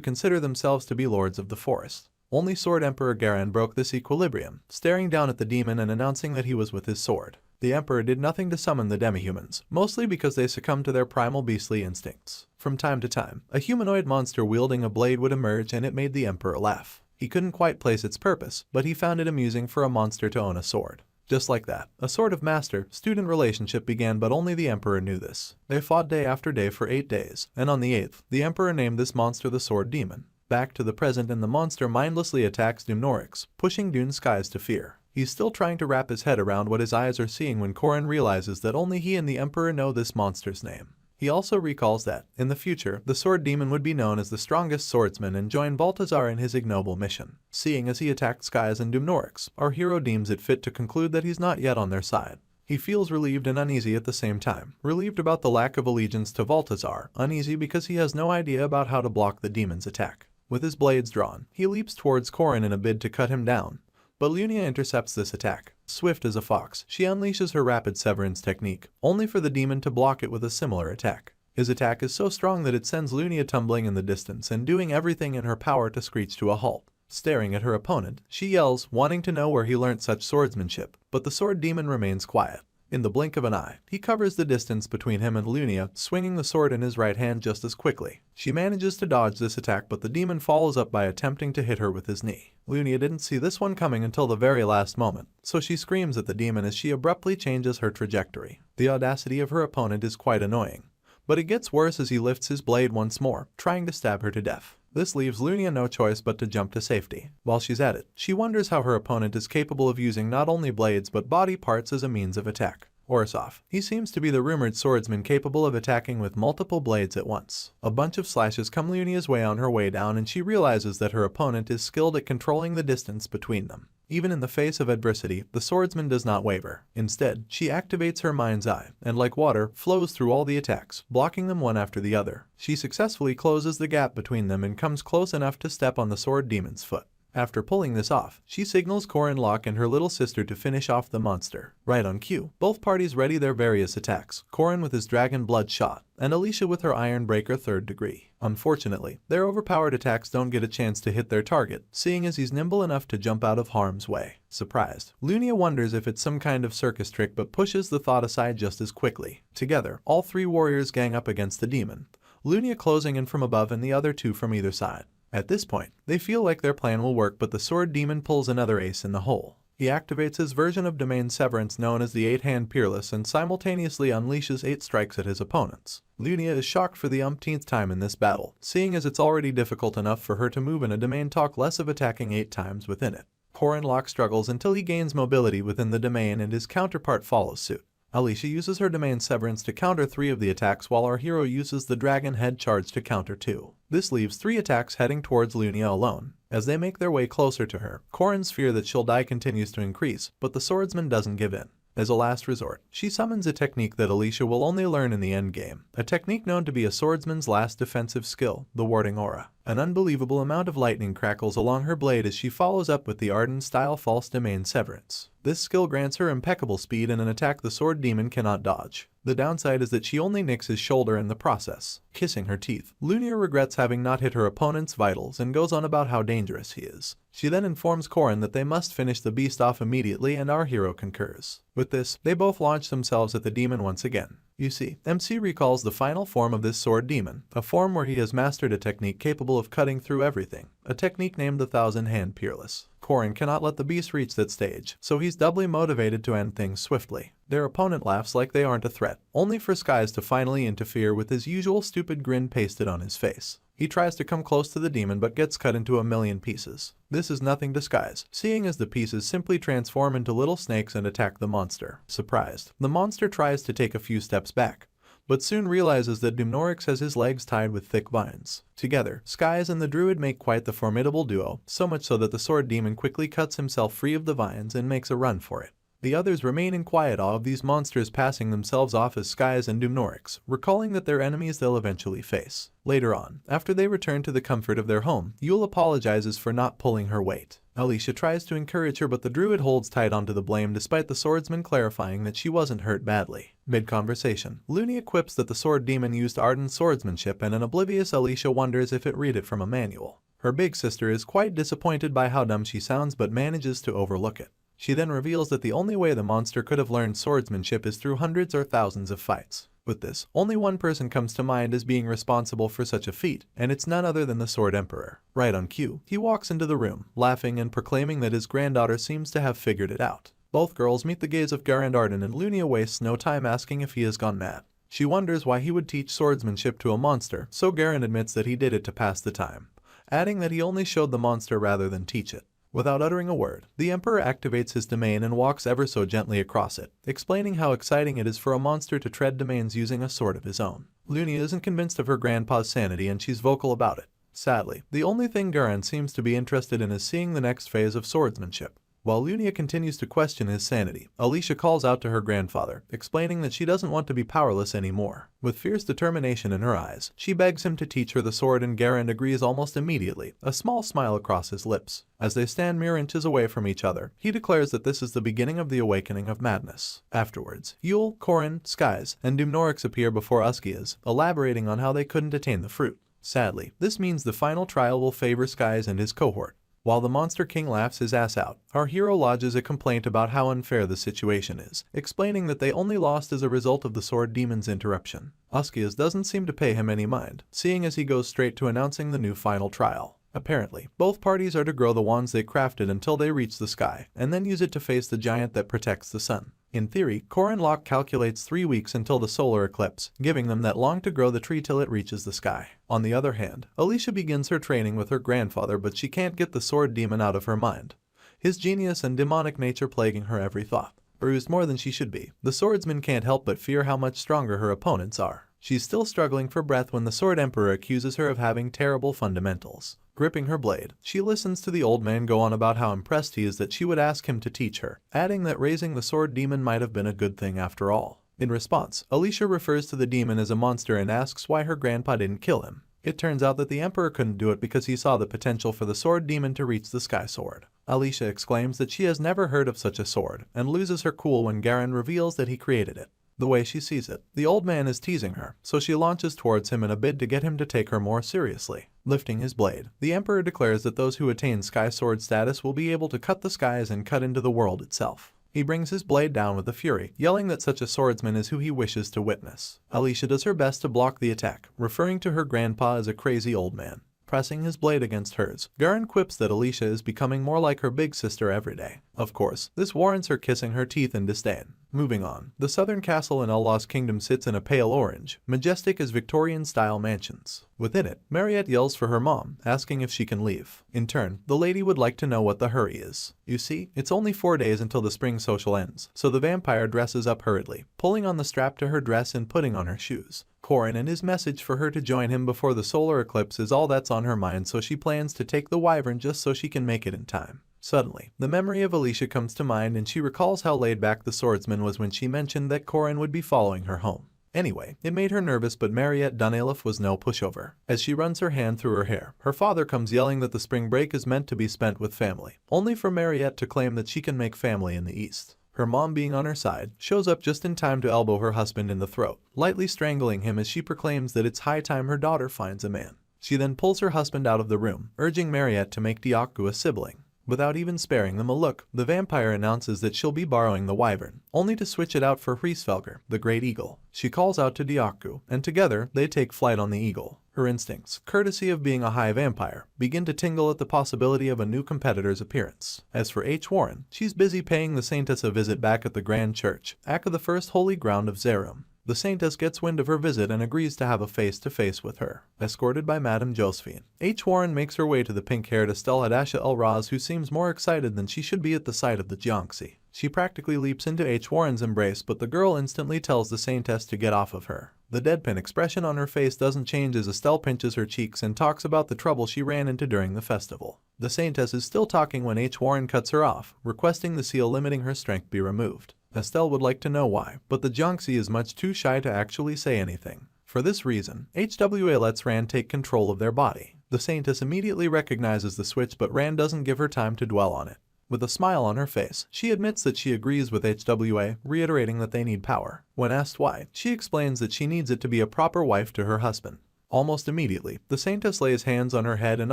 consider themselves to be lords of the forest. Only Sword Emperor Garan broke this equilibrium, staring down at the demon and announcing that he was with his sword. The Emperor did nothing to summon the demihumans, mostly because they succumbed to their primal beastly instincts. From time to time, a humanoid monster wielding a blade would emerge, and it made the Emperor laugh. He couldn't quite place its purpose, but he found it amusing for a monster to own a sword. Just like that, a sort of master-student relationship began, but only the Emperor knew this. They fought day after day for 8 days, and on the 8th, the Emperor named this monster the Sword Demon. Back to the present, and the monster mindlessly attacks Dumnorix, pushing Dune Skies to fear. He's still trying to wrap his head around what his eyes are seeing when Corin realizes that only he and the Emperor know this monster's name. He also recalls that, in the future, the Sword Demon would be known as the strongest swordsman and join Balthazar in his ignoble mission. Seeing as he attacked Skies and Dumnorix, our hero deems it fit to conclude that he's not yet on their side. He feels relieved and uneasy at the same time. Relieved about the lack of allegiance to Balthazar, uneasy because he has no idea about how to block the demon's attack. With his blades drawn, he leaps towards Corin in a bid to cut him down. But Lunia intercepts this attack. Swift as a fox, she unleashes her rapid severance technique, only for the demon to block it with a similar attack. His attack is so strong that it sends Lunia tumbling in the distance and doing everything in her power to screech to a halt. Staring at her opponent, she yells, wanting to know where he learnt such swordsmanship, but the sword demon remains quiet. In the blink of an eye, he covers the distance between him and Lunia, swinging the sword in his right hand just as quickly. She manages to dodge this attack, but the demon follows up by attempting to hit her with his knee. Lunia didn't see this one coming until the very last moment, so she screams at the demon as she abruptly changes her trajectory. The audacity of her opponent is quite annoying, but it gets worse as he lifts his blade once more, trying to stab her to death. This leaves Lunia no choice but to jump to safety. While she's at it, she wonders how her opponent is capable of using not only blades but body parts as a means of attack. Worse off, he seems to be the rumored swordsman capable of attacking with multiple blades at once. A bunch of slashes come Lunia's way on her way down, and she realizes that her opponent is skilled at controlling the distance between them. Even in the face of adversity, the swordsman does not waver. Instead, she activates her mind's eye, and like water, flows through all the attacks, blocking them one after the other. She successfully closes the gap between them and comes close enough to step on the sword demon's foot. After pulling this off, she signals Corin Locke and her little sister to finish off the monster. Right on cue, both parties ready their various attacks, Corin with his dragon blood shot, and Alicia with her iron breaker 3rd degree. Unfortunately, their overpowered attacks don't get a chance to hit their target, seeing as he's nimble enough to jump out of harm's way. Surprised, Lunia wonders if it's some kind of circus trick but pushes the thought aside just as quickly. Together, all 3 warriors gang up against the demon, Lunia closing in from above and the other 2 from either side. At this point, they feel like their plan will work, but the sword demon pulls another ace in the hole. He activates his version of domain severance known as the 8-hand peerless and simultaneously unleashes 8 strikes at his opponents. Lunia is shocked for the umpteenth time in this battle, seeing as it's already difficult enough for her to move in a domain, talk less of attacking 8 times within it. Corin Locke struggles until he gains mobility within the domain and his counterpart follows suit. Alicia uses her domain severance to counter 3 of the attacks while our hero uses the dragon head charge to counter 2. This leaves 3 attacks heading towards Lunia alone. As they make their way closer to her, Corin's fear that she'll die continues to increase, but the swordsman doesn't give in. As a last resort, she summons a technique that Alicia will only learn in the endgame, a technique known to be a swordsman's last defensive skill, the warding aura. An unbelievable amount of lightning crackles along her blade as she follows up with the Arden-style false domain severance. This skill grants her impeccable speed in an attack the sword demon cannot dodge. The downside is that she only nicks his shoulder in the process, kissing her teeth. Lunia regrets having not hit her opponent's vitals and goes on about how dangerous he is. She then informs Corin that they must finish the beast off immediately, and our hero concurs. With this, they both launch themselves at the demon once again. You see, MC recalls the final form of this sword demon, a form where he has mastered a technique capable of cutting through everything, a technique named the 1000-hand peerless. Corin cannot let the beast reach that stage, so he's doubly motivated to end things swiftly. Their opponent laughs like they aren't a threat, only for Skies to finally interfere with his usual stupid grin pasted on his face. He tries to come close to the demon but gets cut into a million pieces. This is nothing to Skies, seeing as the pieces simply transform into little snakes and attack the monster. Surprised, the monster tries to take a few steps back, but soon realizes that Dumnorix has his legs tied with thick vines. Together, Skies and the druid make quite the formidable duo, so much so that the sword demon quickly cuts himself free of the vines and makes a run for it. The others remain in quiet awe of these monsters passing themselves off as Skies and Dumnorix, recalling that they're enemies they'll eventually face. Later on, after they return to the comfort of their home, Yule apologizes for not pulling her weight. Alicia tries to encourage her, but the druid holds tight onto the blame despite the swordsman clarifying that she wasn't hurt badly. Mid-conversation, Lunia quips that the sword demon used ardent swordsmanship, and an oblivious Alicia wonders if it read it from a manual. Her big sister is quite disappointed by how dumb she sounds but manages to overlook it. She then reveals that the only way the monster could have learned swordsmanship is through hundreds or thousands of fights. With this, only one person comes to mind as being responsible for such a feat, and it's none other than the Sword Emperor. Right on cue, he walks into the room, laughing and proclaiming that his granddaughter seems to have figured it out. Both girls meet the gaze of Garand Arden, and Lunia wastes no time asking if he has gone mad. She wonders why he would teach swordsmanship to a monster, so Garand admits that he did it to pass the time, adding that he only showed the monster rather than teach it. Without uttering a word, the Emperor activates his domain and walks ever so gently across it, explaining how exciting it is for a monster to tread domains using a sword of his own. Lunia isn't convinced of her grandpa's sanity and she's vocal about it. Sadly, the only thing Garan seems to be interested in is seeing the next phase of swordsmanship. While Lunia continues to question his sanity, Alicia calls out to her grandfather, explaining that she doesn't want to be powerless anymore. With fierce determination in her eyes, she begs him to teach her the sword, and Garand agrees almost immediately, a small smile across his lips. As they stand mere inches away from each other, he declares that this is the beginning of the awakening of madness. Afterwards, Yule, Corin, Skies, and Dumnorix appear before Uskias, elaborating on how they couldn't attain the fruit. Sadly, this means the final trial will favor Skies and his cohort. While the Monster King laughs his ass out, our hero lodges a complaint about how unfair the situation is, explaining that they only lost as a result of the Sword Demon's interruption. Uskias doesn't seem to pay him any mind, seeing as he goes straight to announcing the new final trial. Apparently, both parties are to grow the wands they crafted until they reach the sky, and then use it to face the giant that protects the sun. In theory, Corin Locke calculates 3 weeks until the solar eclipse, giving them that long to grow the tree till it reaches the sky. On the other hand, Alicia begins her training with her grandfather, but she can't get the sword demon out of her mind, his genius and demonic nature plaguing her every thought. Bruised more than she should be, the swordsman can't help but fear how much stronger her opponents are. She's still struggling for breath when the Sword Emperor accuses her of having terrible fundamentals. Gripping her blade, she listens to the old man go on about how impressed he is that she would ask him to teach her, adding that raising the sword demon might have been a good thing after all. In response, Alicia refers to the demon as a monster and asks why her grandpa didn't kill him. It turns out that the Emperor couldn't do it because he saw the potential for the sword demon to reach the Sky Sword. Alicia exclaims that she has never heard of such a sword, and loses her cool when Garen reveals that he created it. The way she sees it, the old man is teasing her, so she launches towards him in a bid to get him to take her more seriously. Lifting his blade, the Emperor declares that those who attain Sky Sword status will be able to cut the skies and cut into the world itself. He brings his blade down with a fury, yelling that such a swordsman is who he wishes to witness. Alicia does her best to block the attack, referring to her grandpa as a crazy old man. Pressing his blade against hers, Garen quips that Alicia is becoming more like her big sister every day. Of course, this warrants her kissing her teeth in disdain. Moving on, the southern castle in Allah's kingdom sits in a pale orange, majestic as Victorian-style mansions. Within it, Mariette yells for her mom, asking if she can leave. In turn, the lady would like to know what the hurry is. You see, it's only 4 days until the spring social ends, so the vampire dresses up hurriedly, pulling on the strap to her dress and putting on her shoes. Corin and his message for her to join him before the solar eclipse is all that's on her mind, so she plans to take the wyvern just so she can make it in time. Suddenly, the memory of Alicia comes to mind and she recalls how laid back the swordsman was when she mentioned that Corin would be following her home. Anyway, it made her nervous, but Mariette Dunelif was no pushover. As she runs her hand through her hair, her father comes yelling that the spring break is meant to be spent with family, only for Mariette to claim that she can make family in the East. Her mom, being on her side, shows up just in time to elbow her husband in the throat, lightly strangling him as she proclaims that it's high time her daughter finds a man. She then pulls her husband out of the room, urging Mariette to make Diaku a sibling. Without even sparing them a look, the vampire announces that she'll be borrowing the wyvern, only to switch it out for Hriesvelger, the great eagle. She calls out to Diaku, and together they take flight on the eagle. Her instincts, courtesy of being a high vampire, begin to tingle at the possibility of a new competitor's appearance. As for H. Warren, she's busy paying the Saintess a visit back at the Grand Church, Akka the first holy ground of Zerum. The Saintess gets wind of her visit and agrees to have a face-to-face with her. Escorted by Madame Josephine, H. Warren makes her way to the pink-haired Estelle Hadasha El-Raz, who seems more excited than she should be at the sight of the Jiangxi. She practically leaps into H. Warren's embrace, but the girl instantly tells the Saintess to get off of her. The deadpan expression on her face doesn't change as Estelle pinches her cheeks and talks about the trouble she ran into during the festival. The Saintess is still talking when H. Warren cuts her off, requesting the seal limiting her strength be removed. Estelle would like to know why, but the Jiangxi is much too shy to actually say anything. For this reason, HWA lets Rand take control of their body. The Saintess immediately recognizes the switch, but Rand doesn't give her time to dwell on it. With a smile on her face, she admits that she agrees with HWA, reiterating that they need power. When asked why, she explains that she needs it to be a proper wife to her husband. Almost immediately, the Saintess lays hands on her head and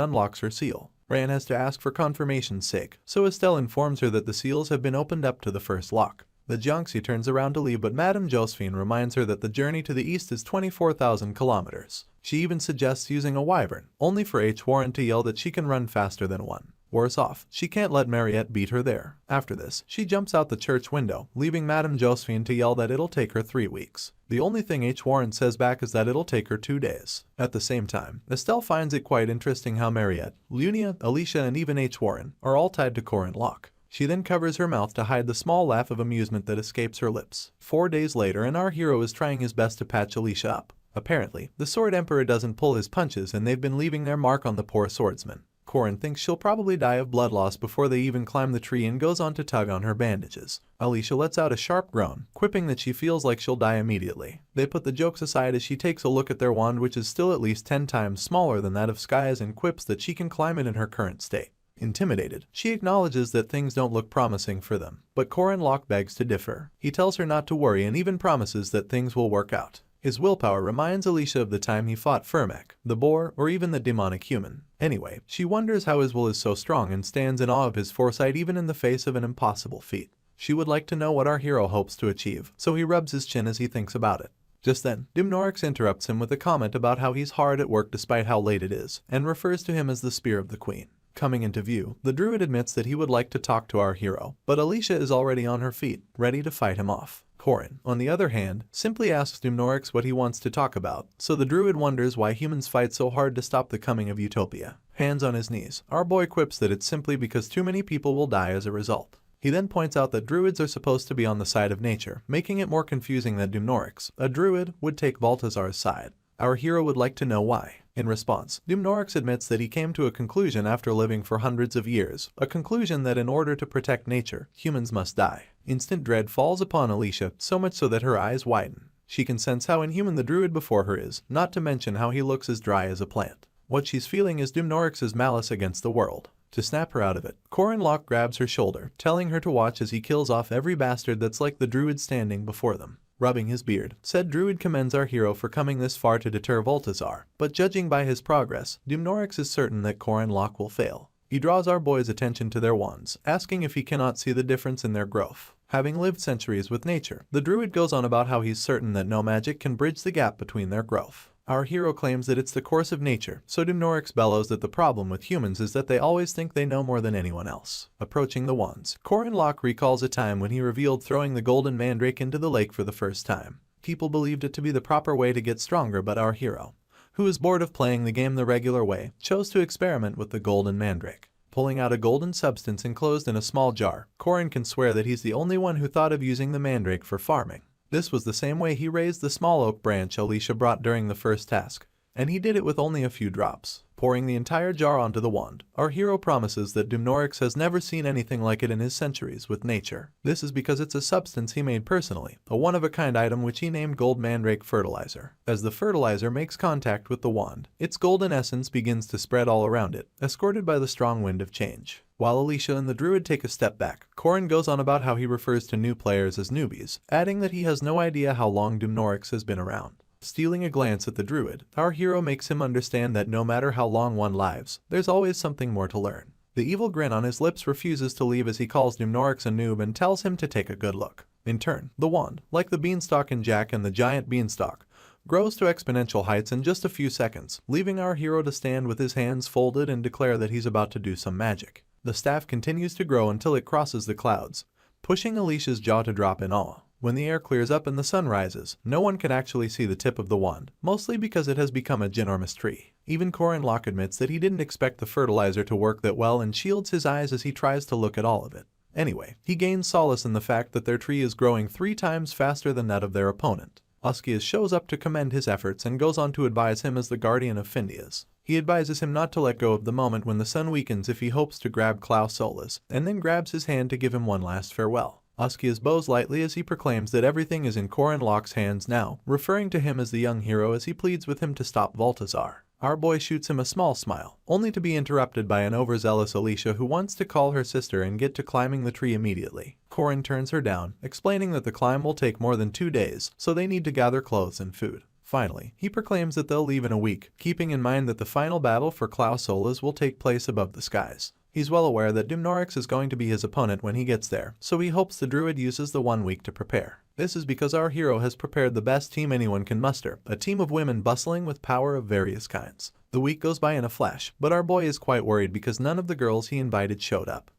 unlocks her seal. Rand has to ask for confirmation's sake, so Estelle informs her that the seals have been opened up to the first lock. The Jiangxi turns around to leave, but Madame Josephine reminds her that the journey to the east is 24,000 kilometers. She even suggests using a wyvern, only for H. Warren to yell that she can run faster than one. Worse off, she can't let Mariette beat her there. After this, she jumps out the church window, leaving Madame Josephine to yell that it'll take her 3 weeks. The only thing H. Warren says back is that it'll take her 2 days. At the same time, Estelle finds it quite interesting how Mariette, Lunia, Alicia, and even H. Warren are all tied to Corin Locke. She then covers her mouth to hide the small laugh of amusement that escapes her lips. 4 days later, and our hero is trying his best to patch Alicia up. Apparently, the Sword Emperor doesn't pull his punches and they've been leaving their mark on the poor swordsman. Corin thinks she'll probably die of blood loss before they even climb the tree and goes on to tug on her bandages. Alicia lets out a sharp groan, quipping that she feels like she'll die immediately. They put the jokes aside as she takes a look at their wand, which is still at least 10 times smaller than that of Sky's, and quips that she can climb it in her current state. Intimidated, she acknowledges that things don't look promising for them, but Corin Locke begs to differ. He tells her not to worry and even promises that things will work out. His willpower reminds Alicia of the time he fought Firmek, the boar, or even the demonic human. Anyway, she wonders how his will is so strong and stands in awe of his foresight even in the face of an impossible feat. She would like to know what our hero hopes to achieve, so he rubs his chin as he thinks about it. Just then, Dimnorix interrupts him with a comment about how he's hard at work despite how late it is, and refers to him as the Spear of the Queen. Coming into view, the druid admits that he would like to talk to our hero, but Alicia is already on her feet, ready to fight him off. Corin, on the other hand, simply asks Dimnorix what he wants to talk about, so the druid wonders why humans fight so hard to stop the coming of utopia. Hands on his knees, our boy quips that it's simply because too many people will die as a result. He then points out that druids are supposed to be on the side of nature, making it more confusing that Dumnorix, a druid, would take Balthazar's side. Our hero would like to know why. In response, Dumnorix admits that he came to a conclusion after living for hundreds of years, a conclusion that in order to protect nature, humans must die. Instant dread falls upon Alicia, so much so that her eyes widen. She can sense how inhuman the druid before her is, not to mention how he looks as dry as a plant. What she's feeling is Dumnorix's malice against the world. To snap her out of it, Corin Locke grabs her shoulder, telling her to watch as he kills off every bastard that's like the druid standing before them. Rubbing his beard, said druid commends our hero for coming this far to deter Balthazar, but judging by his progress, Dumnorix is certain that Corin Locke will fail. He draws our boy's attention to their wands, asking if he cannot see the difference in their growth. Having lived centuries with nature, the druid goes on about how he's certain that no magic can bridge the gap between their growth. Our hero claims that it's the course of nature, so Dumnorix bellows that the problem with humans is that they always think they know more than anyone else. Approaching the wands, Corin Locke recalls a time when he revealed throwing the golden mandrake into the lake for the first time. People believed it to be the proper way to get stronger, but our hero, who is bored of playing the game the regular way, chose to experiment with the golden mandrake. Pulling out a golden substance enclosed in a small jar, Corin can swear that he's the only one who thought of using the mandrake for farming. This was the same way he raised the small oak branch Alicia brought during the first task, and he did it with only a few drops. Pouring the entire jar onto the wand, our hero promises that Dumnorix has never seen anything like it in his centuries with nature. This is because it's a substance he made personally, a one-of-a-kind item which he named Gold Mandrake Fertilizer. As the fertilizer makes contact with the wand, its golden essence begins to spread all around it, escorted by the strong wind of change. While Alicia and the druid take a step back, Corin goes on about how he refers to new players as newbies, adding that he has no idea how long Dumnorix has been around. Stealing a glance at the druid, our hero makes him understand that no matter how long one lives, there's always something more to learn. The evil grin on his lips refuses to leave as he calls Dumnorix a noob and tells him to take a good look. In turn, the wand, like the beanstalk in Jack and the giant beanstalk, grows to exponential heights in just a few seconds, leaving our hero to stand with his hands folded and declare that he's about to do some magic. The staff continues to grow until it crosses the clouds, pushing Alicia's jaw to drop in awe. When the air clears up and the sun rises, no one can actually see the tip of the wand, mostly because it has become a ginormous tree. Even Corin Locke admits that he didn't expect the fertilizer to work that well and shields his eyes as he tries to look at all of it. Anyway, he gains solace in the fact that their tree is growing 3 times faster than that of their opponent. Askia shows up to commend his efforts and goes on to advise him as the guardian of Findias. He advises him not to let go of the moment when the sun weakens if he hopes to grab Claus Solus, and then grabs his hand to give him one last farewell. Askias bows lightly as he proclaims that everything is in Corin Locke's hands now, referring to him as the young hero as he pleads with him to stop Balthazar. Our boy shoots him a small smile, only to be interrupted by an overzealous Alicia who wants to call her sister and get to climbing the tree immediately. Corin turns her down, explaining that the climb will take more than 2 days, so they need to gather clothes and food. Finally, he proclaims that they'll leave in a week, keeping in mind that the final battle for Claus Solus will take place above the skies. He's well aware that Dumnorix is going to be his opponent when he gets there, so he hopes the druid uses the 1 week to prepare. This is because our hero has prepared the best team anyone can muster, a team of women bustling with power of various kinds. The week goes by in a flash, but our boy is quite worried because none of the girls he invited showed up.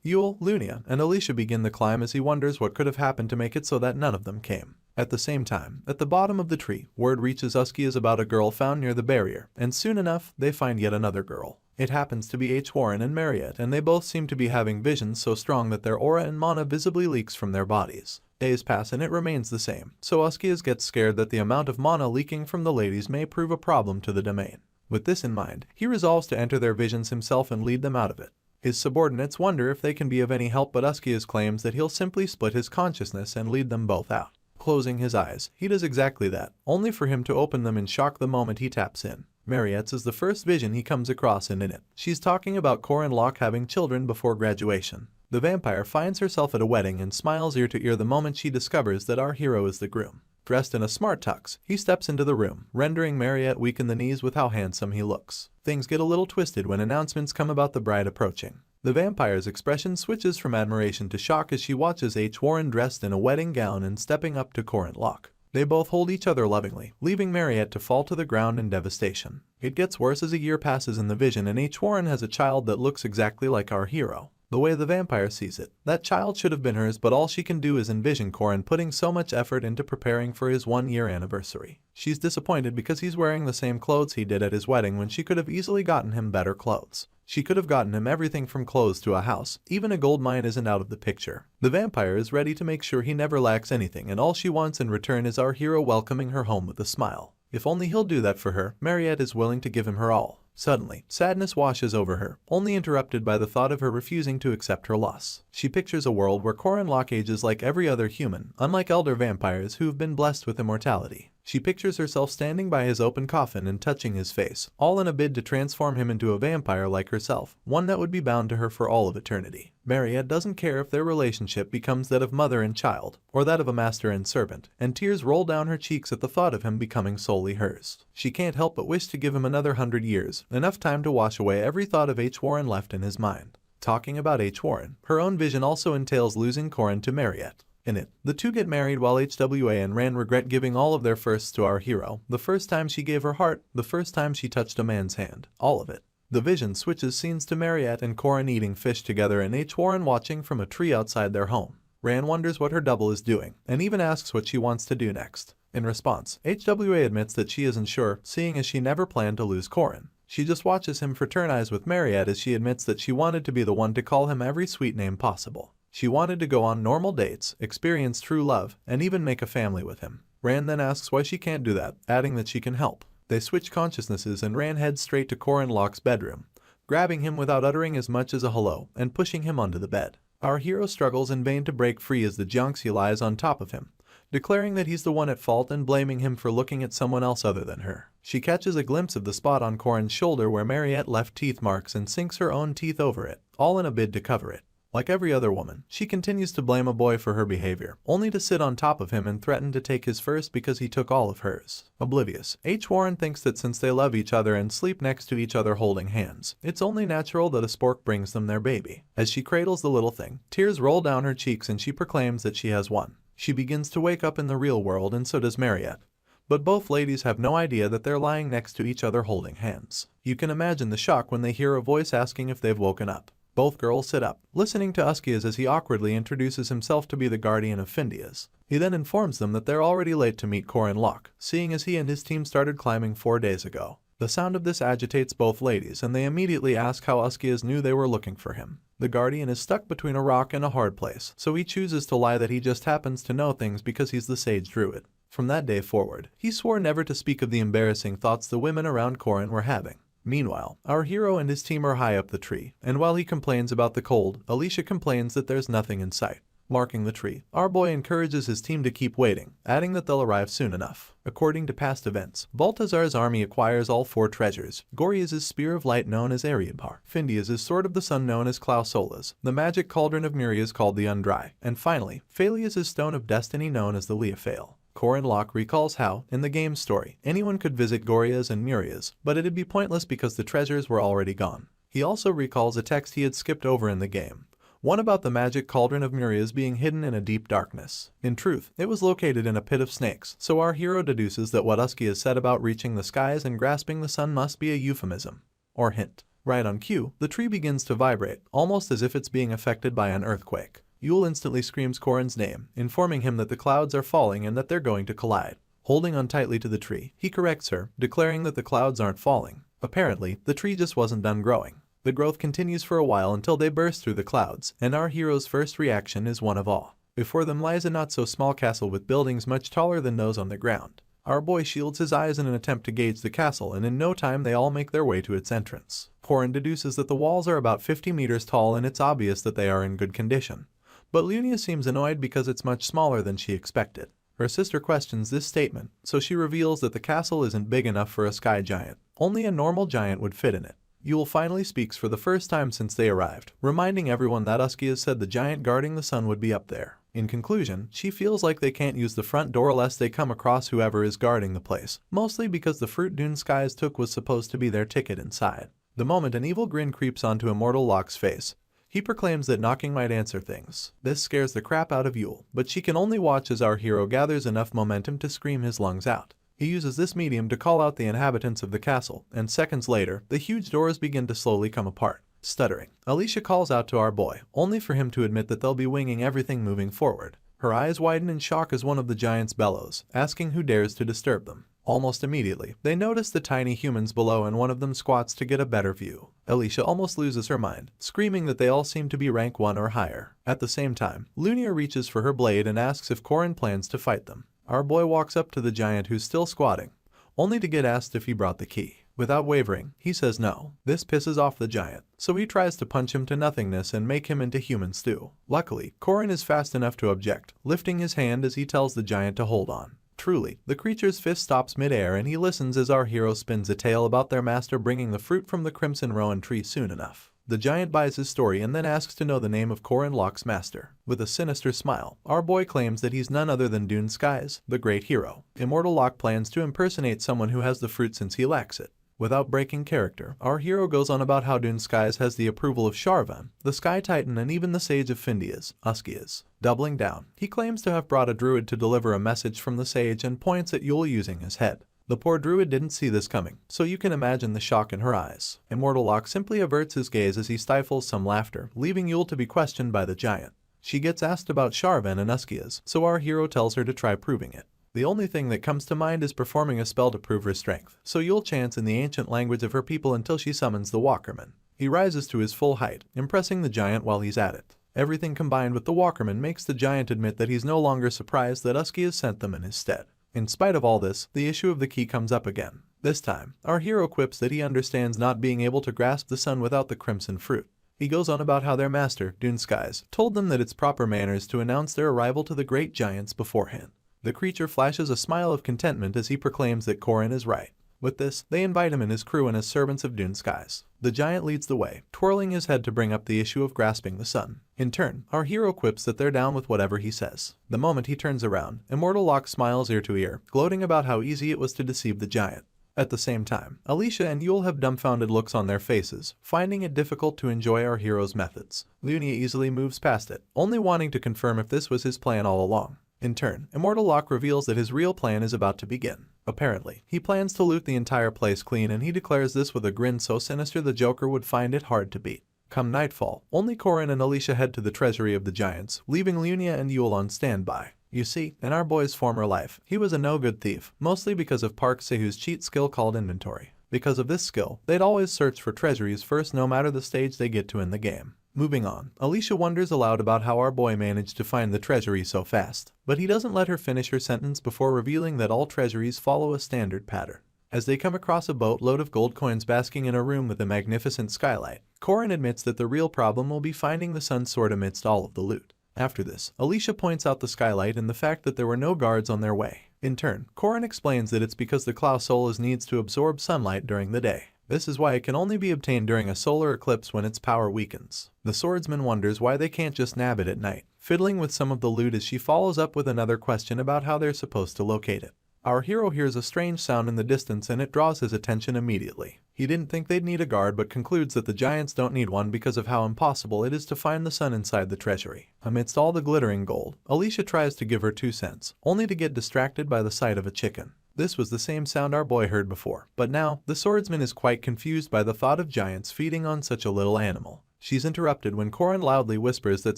Yule, Lunia, and Alicia begin the climb as he wonders what could have happened to make it so that none of them came. At the same time, at the bottom of the tree, word reaches Uskias about a girl found near the barrier, and soon enough, they find yet another girl. It happens to be H. Warren and Mariette, and they both seem to be having visions so strong that their aura and mana visibly leaks from their bodies. Days pass and it remains the same, so Uskias gets scared that the amount of mana leaking from the ladies may prove a problem to the domain. With this in mind, he resolves to enter their visions himself and lead them out of it. His subordinates wonder if they can be of any help, but Uskias claims that he'll simply split his consciousness and lead them both out. Closing his eyes, he does exactly that, only for him to open them in shock the moment he taps in. Mariette's is the first vision he comes across, and in it, she's talking about Corin Locke having children before graduation. The vampire finds herself at a wedding and smiles ear to ear the moment she discovers that our hero is the groom. Dressed in a smart tux, he steps into the room, rendering Mariette weak in the knees with how handsome he looks. Things get a little twisted when announcements come about the bride approaching. The vampire's expression switches from admiration to shock as she watches H. Warren dressed in a wedding gown and stepping up to Corin Locke. They both hold each other lovingly, leaving Mariette to fall to the ground in devastation. It gets worse as a year passes in the vision and H. Warren has a child that looks exactly like our hero. The way the vampire sees it, that child should have been hers, but all she can do is envision Corin putting so much effort into preparing for his 1-year anniversary. She's disappointed because he's wearing the same clothes he did at his wedding when she could have easily gotten him better clothes. She could have gotten him everything from clothes to a house, even a gold mine isn't out of the picture. The vampire is ready to make sure he never lacks anything, and all she wants in return is our hero welcoming her home with a smile. If only he'll do that for her, Mariette is willing to give him her all. Suddenly, sadness washes over her, only interrupted by the thought of her refusing to accept her loss. She pictures a world where Corin Locke ages like every other human, unlike elder vampires who've been blessed with immortality. She pictures herself standing by his open coffin and touching his face, all in a bid to transform him into a vampire like herself, one that would be bound to her for all of eternity. Mariette doesn't care if their relationship becomes that of mother and child, or that of a master and servant, and tears roll down her cheeks at the thought of him becoming solely hers. She can't help but wish to give him another 100 years, enough time to wash away every thought of H. Warren left in his mind. Talking about H. Warren, her own vision also entails losing Corin to Mariette. In it, the two get married while HWA and Ran regret giving all of their firsts to our hero, the first time she gave her heart, the first time she touched a man's hand, all of it. The vision switches scenes to Mariette and Corin eating fish together and H. Warren watching from a tree outside their home. Ran wonders what her double is doing, and even asks what she wants to do next. In response, HWA admits that she isn't sure, seeing as she never planned to lose Corin. She just watches him fraternize with Mariette as she admits that she wanted to be the one to call him every sweet name possible. She wanted to go on normal dates, experience true love, and even make a family with him. Ran then asks why she can't do that, adding that she can help. They switch consciousnesses and Ran heads straight to Corin Locke's bedroom, grabbing him without uttering as much as a hello and pushing him onto the bed. Our hero struggles in vain to break free as the Jiangxi lies on top of him, declaring that he's the one at fault and blaming him for looking at someone else other than her. She catches a glimpse of the spot on Corin's shoulder where Mariette left teeth marks and sinks her own teeth over it, all in a bid to cover it. Like every other woman, she continues to blame a boy for her behavior, only to sit on top of him and threaten to take his first because he took all of hers. Oblivious, H. Warren thinks that since they love each other and sleep next to each other holding hands, it's only natural that a spork brings them their baby. As she cradles the little thing, tears roll down her cheeks and she proclaims that she has won. She begins to wake up in the real world and so does Mariette. But both ladies have no idea that they're lying next to each other holding hands. You can imagine the shock when they hear a voice asking if they've woken up. Both girls sit up, listening to Uskias as he awkwardly introduces himself to be the guardian of Findias. He then informs them that they're already late to meet Corin Locke, seeing as he and his team started climbing 4 days ago. The sound of this agitates both ladies and they immediately ask how Uskias knew they were looking for him. The guardian is stuck between a rock and a hard place, so he chooses to lie that he just happens to know things because he's the sage druid. From that day forward, he swore never to speak of the embarrassing thoughts the women around Corin were having. Meanwhile, our hero and his team are high up the tree, and while he complains about the cold, Alicia complains that there's nothing in sight. Marking the tree, our boy encourages his team to keep waiting, adding that they'll arrive soon enough. According to past events, Baltazar's army acquires all 4 treasures: Goria's spear of light known as Ariabar, Findia's sword of the sun known as Claus Solus, the magic cauldron of Murias called the Undry, and finally, Phalia's stone of destiny known as the Leophale. Corin Locke recalls how, in the game's story, anyone could visit Goria's and Muria's, but it'd be pointless because the treasures were already gone. He also recalls a text he had skipped over in the game, one about the magic cauldron of Muria's being hidden in a deep darkness. In truth, it was located in a pit of snakes, so our hero deduces that what Usky has said about reaching the skies and grasping the sun must be a euphemism, or hint. Right on cue, the tree begins to vibrate, almost as if it's being affected by an earthquake. Yule instantly screams Corin's name, informing him that the clouds are falling and that they're going to collide. Holding on tightly to the tree, he corrects her, declaring that the clouds aren't falling. Apparently, the tree just wasn't done growing. The growth continues for a while until they burst through the clouds, and our hero's first reaction is one of awe. Before them lies a not-so-small castle with buildings much taller than those on the ground. Our boy shields his eyes in an attempt to gauge the castle, and in no time they all make their way to its entrance. Corin deduces that the walls are about 50 meters tall and it's obvious that they are in good condition. But Lunia seems annoyed because it's much smaller than she expected. Her sister questions this statement, so she reveals that the castle isn't big enough for a sky giant. Only a normal giant would fit in it. Yule finally speaks for the first time since they arrived, reminding everyone that Usky has said the giant guarding the sun would be up there. In conclusion, she feels like they can't use the front door lest they come across whoever is guarding the place, mostly because the fruit Dune Skies took was supposed to be their ticket inside. The moment an evil grin creeps onto Immortal Locke's face, he proclaims that knocking might answer things. This scares the crap out of Yule, but she can only watch as our hero gathers enough momentum to scream his lungs out. He uses this medium to call out the inhabitants of the castle, and seconds later, the huge doors begin to slowly come apart. Stuttering, Alicia calls out to our boy, only for him to admit that they'll be winging everything moving forward. Her eyes widen in shock as one of the giants bellows, asking who dares to disturb them. Almost immediately, they notice the tiny humans below and one of them squats to get a better view. Alicia almost loses her mind, screaming that they all seem to be rank 1 or higher. At the same time, Lunia reaches for her blade and asks if Korin plans to fight them. Our boy walks up to the giant who's still squatting, only to get asked if he brought the key. Without wavering, he says no. This pisses off the giant, so he tries to punch him to nothingness and make him into human stew. Luckily, Korin is fast enough to object, lifting his hand as he tells the giant to hold on. Truly, the creature's fist stops mid-air and he listens as our hero spins a tale about their master bringing the fruit from the Crimson Rowan tree soon enough. The giant buys his story and then asks to know the name of Korin Locke's master. With a sinister smile, our boy claims that he's none other than Dune Skies, the great hero. Immortal Locke plans to impersonate someone who has the fruit since he lacks it. Without breaking character, our hero goes on about how Dune Skies has the approval of Sharvan, the Sky Titan, and even the Sage of Findias, Uskias. Doubling down, he claims to have brought a druid to deliver a message from the sage and points at Yule using his head. The poor druid didn't see this coming, so you can imagine the shock in her eyes. Immortal Locke simply averts his gaze as he stifles some laughter, leaving Yule to be questioned by the giant. She gets asked about Sharvan and Uskias, so our hero tells her to try proving it. The only thing that comes to mind is performing a spell to prove her strength, so Yule chants in the ancient language of her people until she summons the Walkerman. He rises to his full height, impressing the giant while he's at it. Everything combined with the Walkerman makes the giant admit that he's no longer surprised that Uskias sent them in his stead. In spite of all this, the issue of the key comes up again. This time, our hero quips that he understands not being able to grasp the sun without the crimson fruit. He goes on about how their master, Dune Skies, told them that it's proper manners to announce their arrival to the great giants beforehand. The creature flashes a smile of contentment as he proclaims that Korin is right. With this, they invite him and his crew in as servants of Dune Skies. The giant leads the way, twirling his head to bring up the issue of grasping the sun. In turn, our hero quips that they're down with whatever he says. The moment he turns around, Immortal Locke smiles ear to ear, gloating about how easy it was to deceive the giant. At the same time, Alicia and Yule have dumbfounded looks on their faces, finding it difficult to enjoy our hero's methods. Lunia easily moves past it, only wanting to confirm if this was his plan all along. In turn, Immortal Locke reveals that his real plan is about to begin. Apparently, he plans to loot the entire place clean, and he declares this with a grin so sinister the Joker would find it hard to beat. Come nightfall, only Korin and Alicia head to the treasury of the giants, leaving Lunia and Yule on standby. You see, in our boy's former life, he was a no-good thief, mostly because of Park Sahu's cheat skill called inventory. Because of this skill, they'd always search for treasuries first no matter the stage they get to in the game. Moving on, Alicia wonders aloud about how our boy managed to find the treasury so fast, but he doesn't let her finish her sentence before revealing that all treasuries follow a standard pattern. As they come across a boatload of gold coins basking in a room with a magnificent skylight, Korin admits that the real problem will be finding the sun's sword amidst all of the loot. After this, Alicia points out the skylight and the fact that there were no guards on their way. In turn, Korin explains that it's because the Claus Solus needs to absorb sunlight during the day. This is why it can only be obtained during a solar eclipse when its power weakens. The swordsman wonders why they can't just nab it at night, fiddling with some of the loot as she follows up with another question about how they're supposed to locate it. Our hero hears a strange sound in the distance and it draws his attention immediately. He didn't think they'd need a guard but concludes that the giants don't need one because of how impossible it is to find the sun inside the treasury. Amidst all the glittering gold, Alicia tries to give her 2 cents, only to get distracted by the sight of a chicken. This was the same sound our boy heard before, but now, the swordsman is quite confused by the thought of giants feeding on such a little animal. She's interrupted when Korin loudly whispers that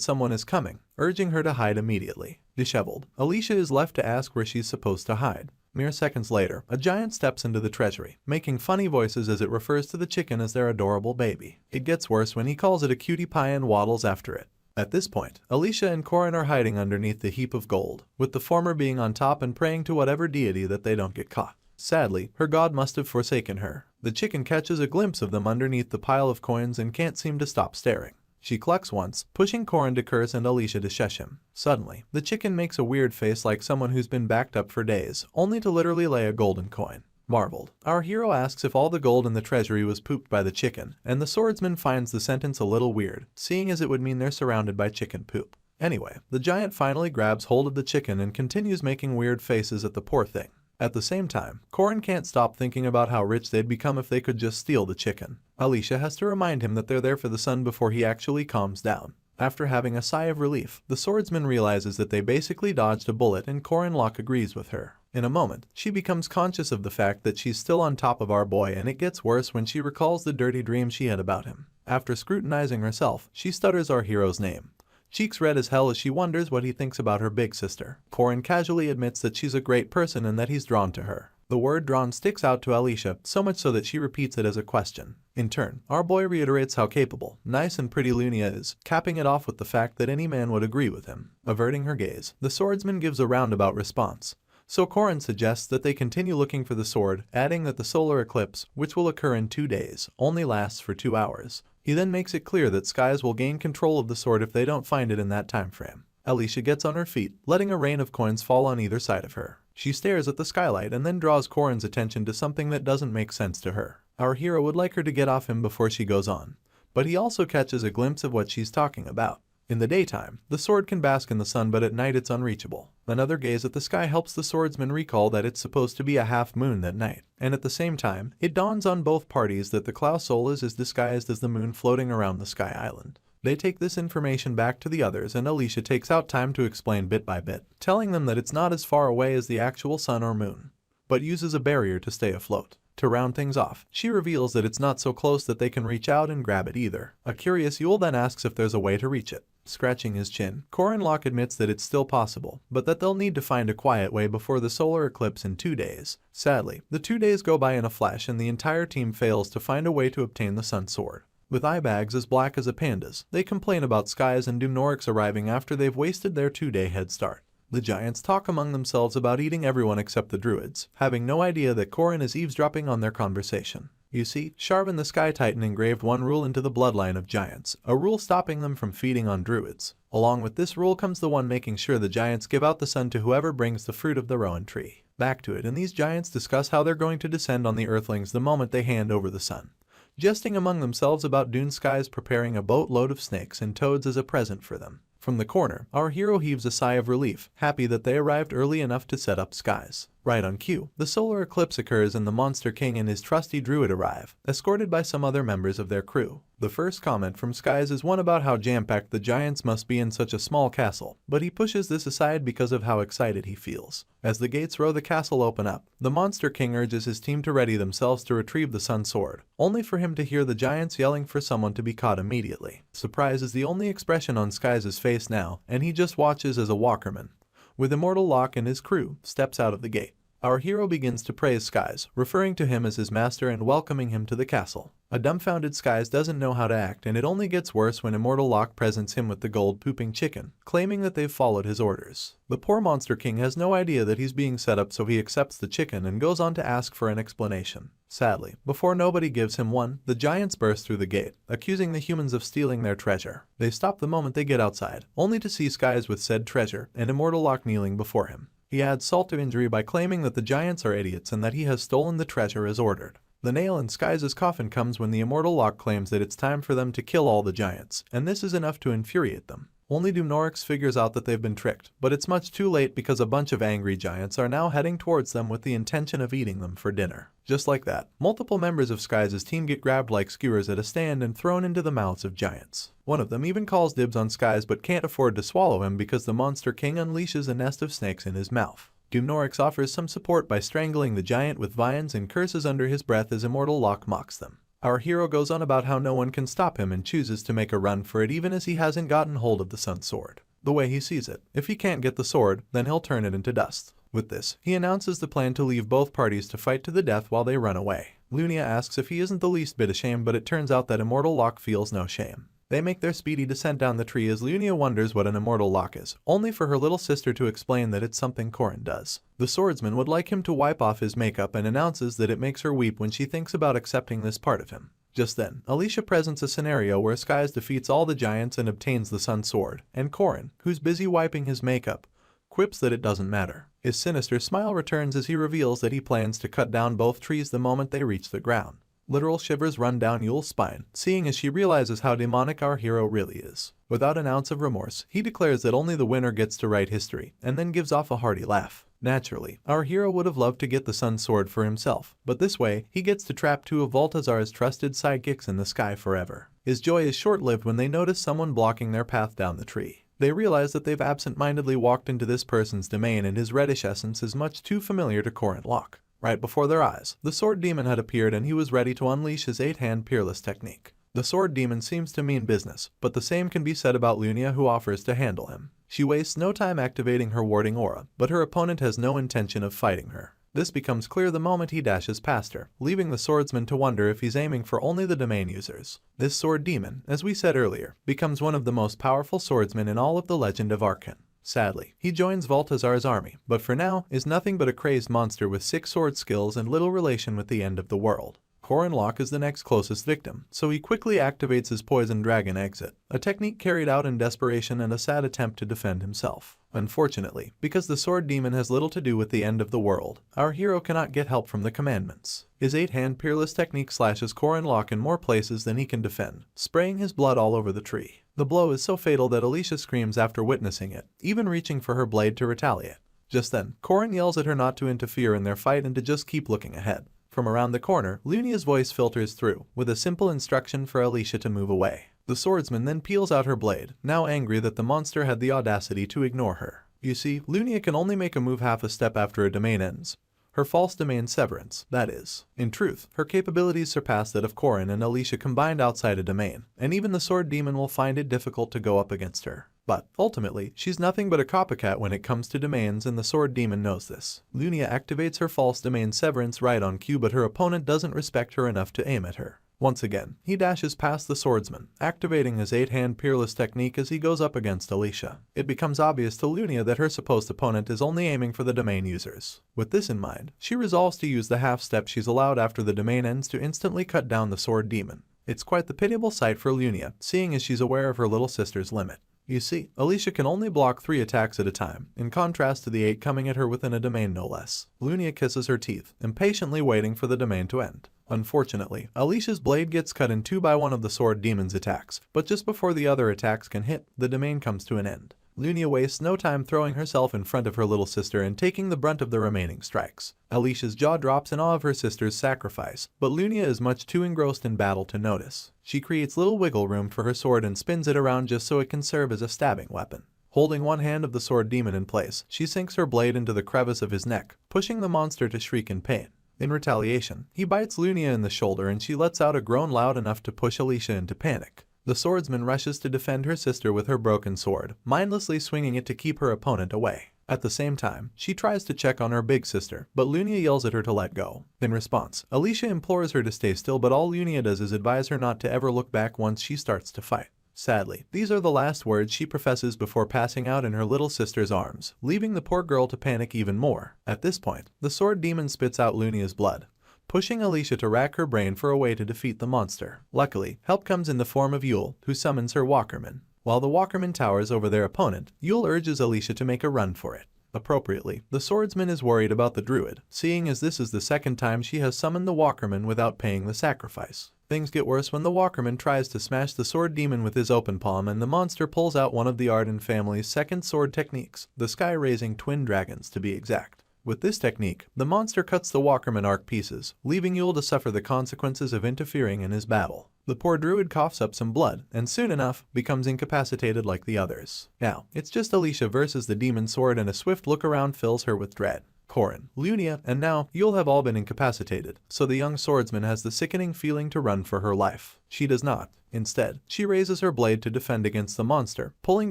someone is coming, urging her to hide immediately. Disheveled, Alicia is left to ask where she's supposed to hide. Mere seconds later, a giant steps into the treasury, making funny voices as it refers to the chicken as their adorable baby. It gets worse when he calls it a cutie pie and waddles after it. At this point, Alicia and Korin are hiding underneath the heap of gold, with the former being on top and praying to whatever deity that they don't get caught. Sadly, her god must have forsaken her. The chicken catches a glimpse of them underneath the pile of coins and can't seem to stop staring. She clucks once, pushing Korin to curse and Alicia to shush him. Suddenly, the chicken makes a weird face like someone who's been backed up for days, only to literally lay a golden coin. Marveled, our hero asks if all the gold in the treasury was pooped by the chicken, and the swordsman finds the sentence a little weird, seeing as it would mean they're surrounded by chicken poop. Anyway, the giant finally grabs hold of the chicken and continues making weird faces at the poor thing. At the same time, Korin can't stop thinking about how rich they'd become if they could just steal the chicken. Alicia has to remind him that they're there for the sun before he actually calms down. After having a sigh of relief, the swordsman realizes that they basically dodged a bullet and Korin Locke agrees with her. In a moment, she becomes conscious of the fact that she's still on top of our boy, and it gets worse when she recalls the dirty dream she had about him. After scrutinizing herself, she stutters our hero's name. Cheeks red as hell as she wonders what he thinks about her big sister. Korin casually admits that she's a great person and that he's drawn to her. The word drawn sticks out to Alicia, so much so that she repeats it as a question. In turn, our boy reiterates how capable, nice and pretty Lunia is, capping it off with the fact that any man would agree with him. Averting her gaze, the swordsman gives a roundabout response. So Korin suggests that they continue looking for the sword, adding that the solar eclipse, which will occur in 2 days, only lasts for 2 hours. He then makes it clear that Skies will gain control of the sword if they don't find it in that time frame. Alicia gets on her feet, letting a rain of coins fall on either side of her. She stares at the skylight and then draws Korin's attention to something that doesn't make sense to her. Our hero would like her to get off him before she goes on, but he also catches a glimpse of what she's talking about. In the daytime, the sword can bask in the sun, but at night it's unreachable. Another gaze at the sky helps the swordsman recall that it's supposed to be a half moon that night, and at the same time, it dawns on both parties that the Claus Solus is disguised as the moon floating around the sky island. They take this information back to the others, and Alicia takes out time to explain bit by bit, telling them that it's not as far away as the actual sun or moon, but uses a barrier to stay afloat. To round things off, she reveals that it's not so close that they can reach out and grab it either. A curious Yule then asks if there's a way to reach it. Scratching his chin, Korin Locke admits that it's still possible, but that they'll need to find a quiet way before the solar eclipse in 2 days. Sadly, the 2 days go by in a flash and the entire team fails to find a way to obtain the sun sword. With eye bags as black as a panda's, they complain about Skies and Dumnorix arriving after they've wasted their 2-day head start. The giants talk among themselves about eating everyone except the druids, having no idea that Korin is eavesdropping on their conversation. You see, Sharvan the Sky Titan engraved one rule into the bloodline of giants, a rule stopping them from feeding on druids. Along with this rule comes the one making sure the giants give out the sun to whoever brings the fruit of the rowan tree. Back to it, and these giants discuss how they're going to descend on the earthlings the moment they hand over the sun, jesting among themselves about Dune Skies preparing a boatload of snakes and toads as a present for them. From the corner, our hero heaves a sigh of relief, happy that they arrived early enough to set up Skies. Right on cue, the solar eclipse occurs and the Monster King and his trusty druid arrive, escorted by some other members of their crew. The first comment from Skies is one about how jam-packed the giants must be in such a small castle, but he pushes this aside because of how excited he feels. As the gates row the castle open up, the Monster King urges his team to ready themselves to retrieve the Sun Sword, only for him to hear the giants yelling for someone to be caught immediately. Surprise is the only expression on Skies' face now, and he just watches as a walkerman, with Immortal Locke and his crew, steps out of the gate. Our hero begins to praise Skies, referring to him as his master and welcoming him to the castle. A dumbfounded Skies doesn't know how to act, and it only gets worse when Immortal Locke presents him with the gold pooping chicken, claiming that they've followed his orders. The poor Monster King has no idea that he's being set up, so he accepts the chicken and goes on to ask for an explanation. Sadly, before nobody gives him one, the giants burst through the gate, accusing the humans of stealing their treasure. They stop the moment they get outside, only to see Skies with said treasure and Immortal Locke kneeling before him. He adds salt to injury by claiming that the giants are idiots and that he has stolen the treasure as ordered. The nail in Skies' coffin comes when the Immortal Locke claims that it's time for them to kill all the giants, and this is enough to infuriate them. Only Dumnorix figures out that they've been tricked, but it's much too late because a bunch of angry giants are now heading towards them with the intention of eating them for dinner. Just like that, multiple members of Skies' team get grabbed like skewers at a stand and thrown into the mouths of giants. One of them even calls dibs on Skies but can't afford to swallow him because the Monster King unleashes a nest of snakes in his mouth. Dumnorix offers some support by strangling the giant with vines and curses under his breath as Immortal Locke mocks them. Our hero goes on about how no one can stop him and chooses to make a run for it even as he hasn't gotten hold of the Sun Sword. The way he sees it, if he can't get the sword, then he'll turn it into dust. With this, he announces the plan to leave both parties to fight to the death while they run away. Lunia asks if he isn't the least bit ashamed, but it turns out that Immortal Locke feels no shame. They make their speedy descent down the tree as Lunia wonders what an Immortal Locke is, only for her little sister to explain that it's something Korin does. The swordsman would like him to wipe off his makeup and announces that it makes her weep when she thinks about accepting this part of him. Just then, Alicia presents a scenario where Skies defeats all the giants and obtains the Sun Sword, and Korin, who's busy wiping his makeup, quips that it doesn't matter. His sinister smile returns as he reveals that he plans to cut down both trees the moment they reach the ground. Literal shivers run down Yule's spine, seeing as she realizes how demonic our hero really is. Without an ounce of remorse, he declares that only the winner gets to write history, and then gives off a hearty laugh. Naturally, our hero would have loved to get the Sun Sword for himself, but this way, he gets to trap 2 of Baltazar's trusted sidekicks in the sky forever. His joy is short-lived when they notice someone blocking their path down the tree. They realize that they've absent-mindedly walked into this person's domain, and his reddish essence is much too familiar to Korin Locke. Right before their eyes, the Sword Demon had appeared and he was ready to unleash his 8-hand Peerless technique. The Sword Demon seems to mean business, but the same can be said about Lunia, who offers to handle him. She wastes no time activating her warding aura, but her opponent has no intention of fighting her. This becomes clear the moment he dashes past her, leaving the swordsman to wonder if he's aiming for only the domain users. This sword demon, as we said earlier, becomes one of the most powerful swordsmen in all of the Legend of Arkan. Sadly, he joins Balthazar's army, but for now is nothing but a crazed monster with 6 sword skills and little relation with the end of the world. Korin Locke is the next closest victim, so he quickly activates his poison dragon exit, a technique carried out in desperation and a sad attempt to defend himself. Unfortunately, because the sword demon has little to do with the end of the world, our hero cannot get help from the commandments. His 8-hand peerless technique slashes Korin Locke in more places than he can defend, spraying his blood all over the tree. The blow is so fatal that Alicia screams after witnessing it, even reaching for her blade to retaliate. Just then, Korin yells at her not to interfere in their fight and to just keep looking ahead. From around the corner, Lunia's voice filters through, with a simple instruction for Alicia to move away. The swordsman then peels out her blade, now angry that the monster had the audacity to ignore her. You see, Lunia can only make a move half a step after a domain ends. Her false domain severance, that is. In truth, her capabilities surpass that of Korin and Alicia combined outside a domain, and even the sword demon will find it difficult to go up against her. But, ultimately, she's nothing but a copycat when it comes to domains and the sword demon knows this. Lunia activates her false domain severance right on cue, but her opponent doesn't respect her enough to aim at her. Once again, he dashes past the swordsman, activating his 8-hand peerless technique as he goes up against Alicia. It becomes obvious to Lunia that her supposed opponent is only aiming for the domain users. With this in mind, she resolves to use the half-step she's allowed after the domain ends to instantly cut down the sword demon. It's quite the pitiable sight for Lunia, seeing as she's aware of her little sister's limit. You see, Alicia can only block 3 attacks at a time, in contrast to the 8 coming at her within a domain no less. Lunia kisses her teeth, impatiently waiting for the domain to end. Unfortunately, Alicia's blade gets cut in 2 by one of the sword demon's attacks, but just before the other attacks can hit, the domain comes to an end. Lunia wastes no time throwing herself in front of her little sister and taking the brunt of the remaining strikes. Alicia's jaw drops in awe of her sister's sacrifice, but Lunia is much too engrossed in battle to notice. She creates little wiggle room for her sword and spins it around just so it can serve as a stabbing weapon. Holding one hand of the sword demon in place, she sinks her blade into the crevice of his neck, pushing the monster to shriek in pain. In retaliation, he bites Lunia in the shoulder and she lets out a groan loud enough to push Alicia into panic. The swordsman rushes to defend her sister with her broken sword, mindlessly swinging it to keep her opponent away. At the same time, she tries to check on her big sister, but Lunia yells at her to let go. In response, Alicia implores her to stay still, but all Lunia does is advise her not to ever look back once she starts to fight. Sadly, these are the last words she professes before passing out in her little sister's arms, leaving the poor girl to panic even more. At this point, the sword demon spits out Lunia's blood, pushing Alicia to rack her brain for a way to defeat the monster. Luckily, help comes in the form of Yule, who summons her Walkerman. While the Walkerman towers over their opponent, Yule urges Alicia to make a run for it. Appropriately, the swordsman is worried about the druid, seeing as this is the second time she has summoned the Walkerman without paying the sacrifice. Things get worse when the Walkerman tries to smash the sword demon with his open palm and the monster pulls out one of the Arden family's second sword techniques, the sky-raising twin dragons to be exact. With this technique, the monster cuts the Walkerman arc pieces, leaving Yule to suffer the consequences of interfering in his battle. The poor druid coughs up some blood, and soon enough, becomes incapacitated like the others. Now, it's just Alicia versus the demon sword and a swift look around fills her with dread. Korin, Lunia, and now Yule have all been incapacitated, so the young swordsman has the sickening feeling to run for her life. She does not. Instead, she raises her blade to defend against the monster, pulling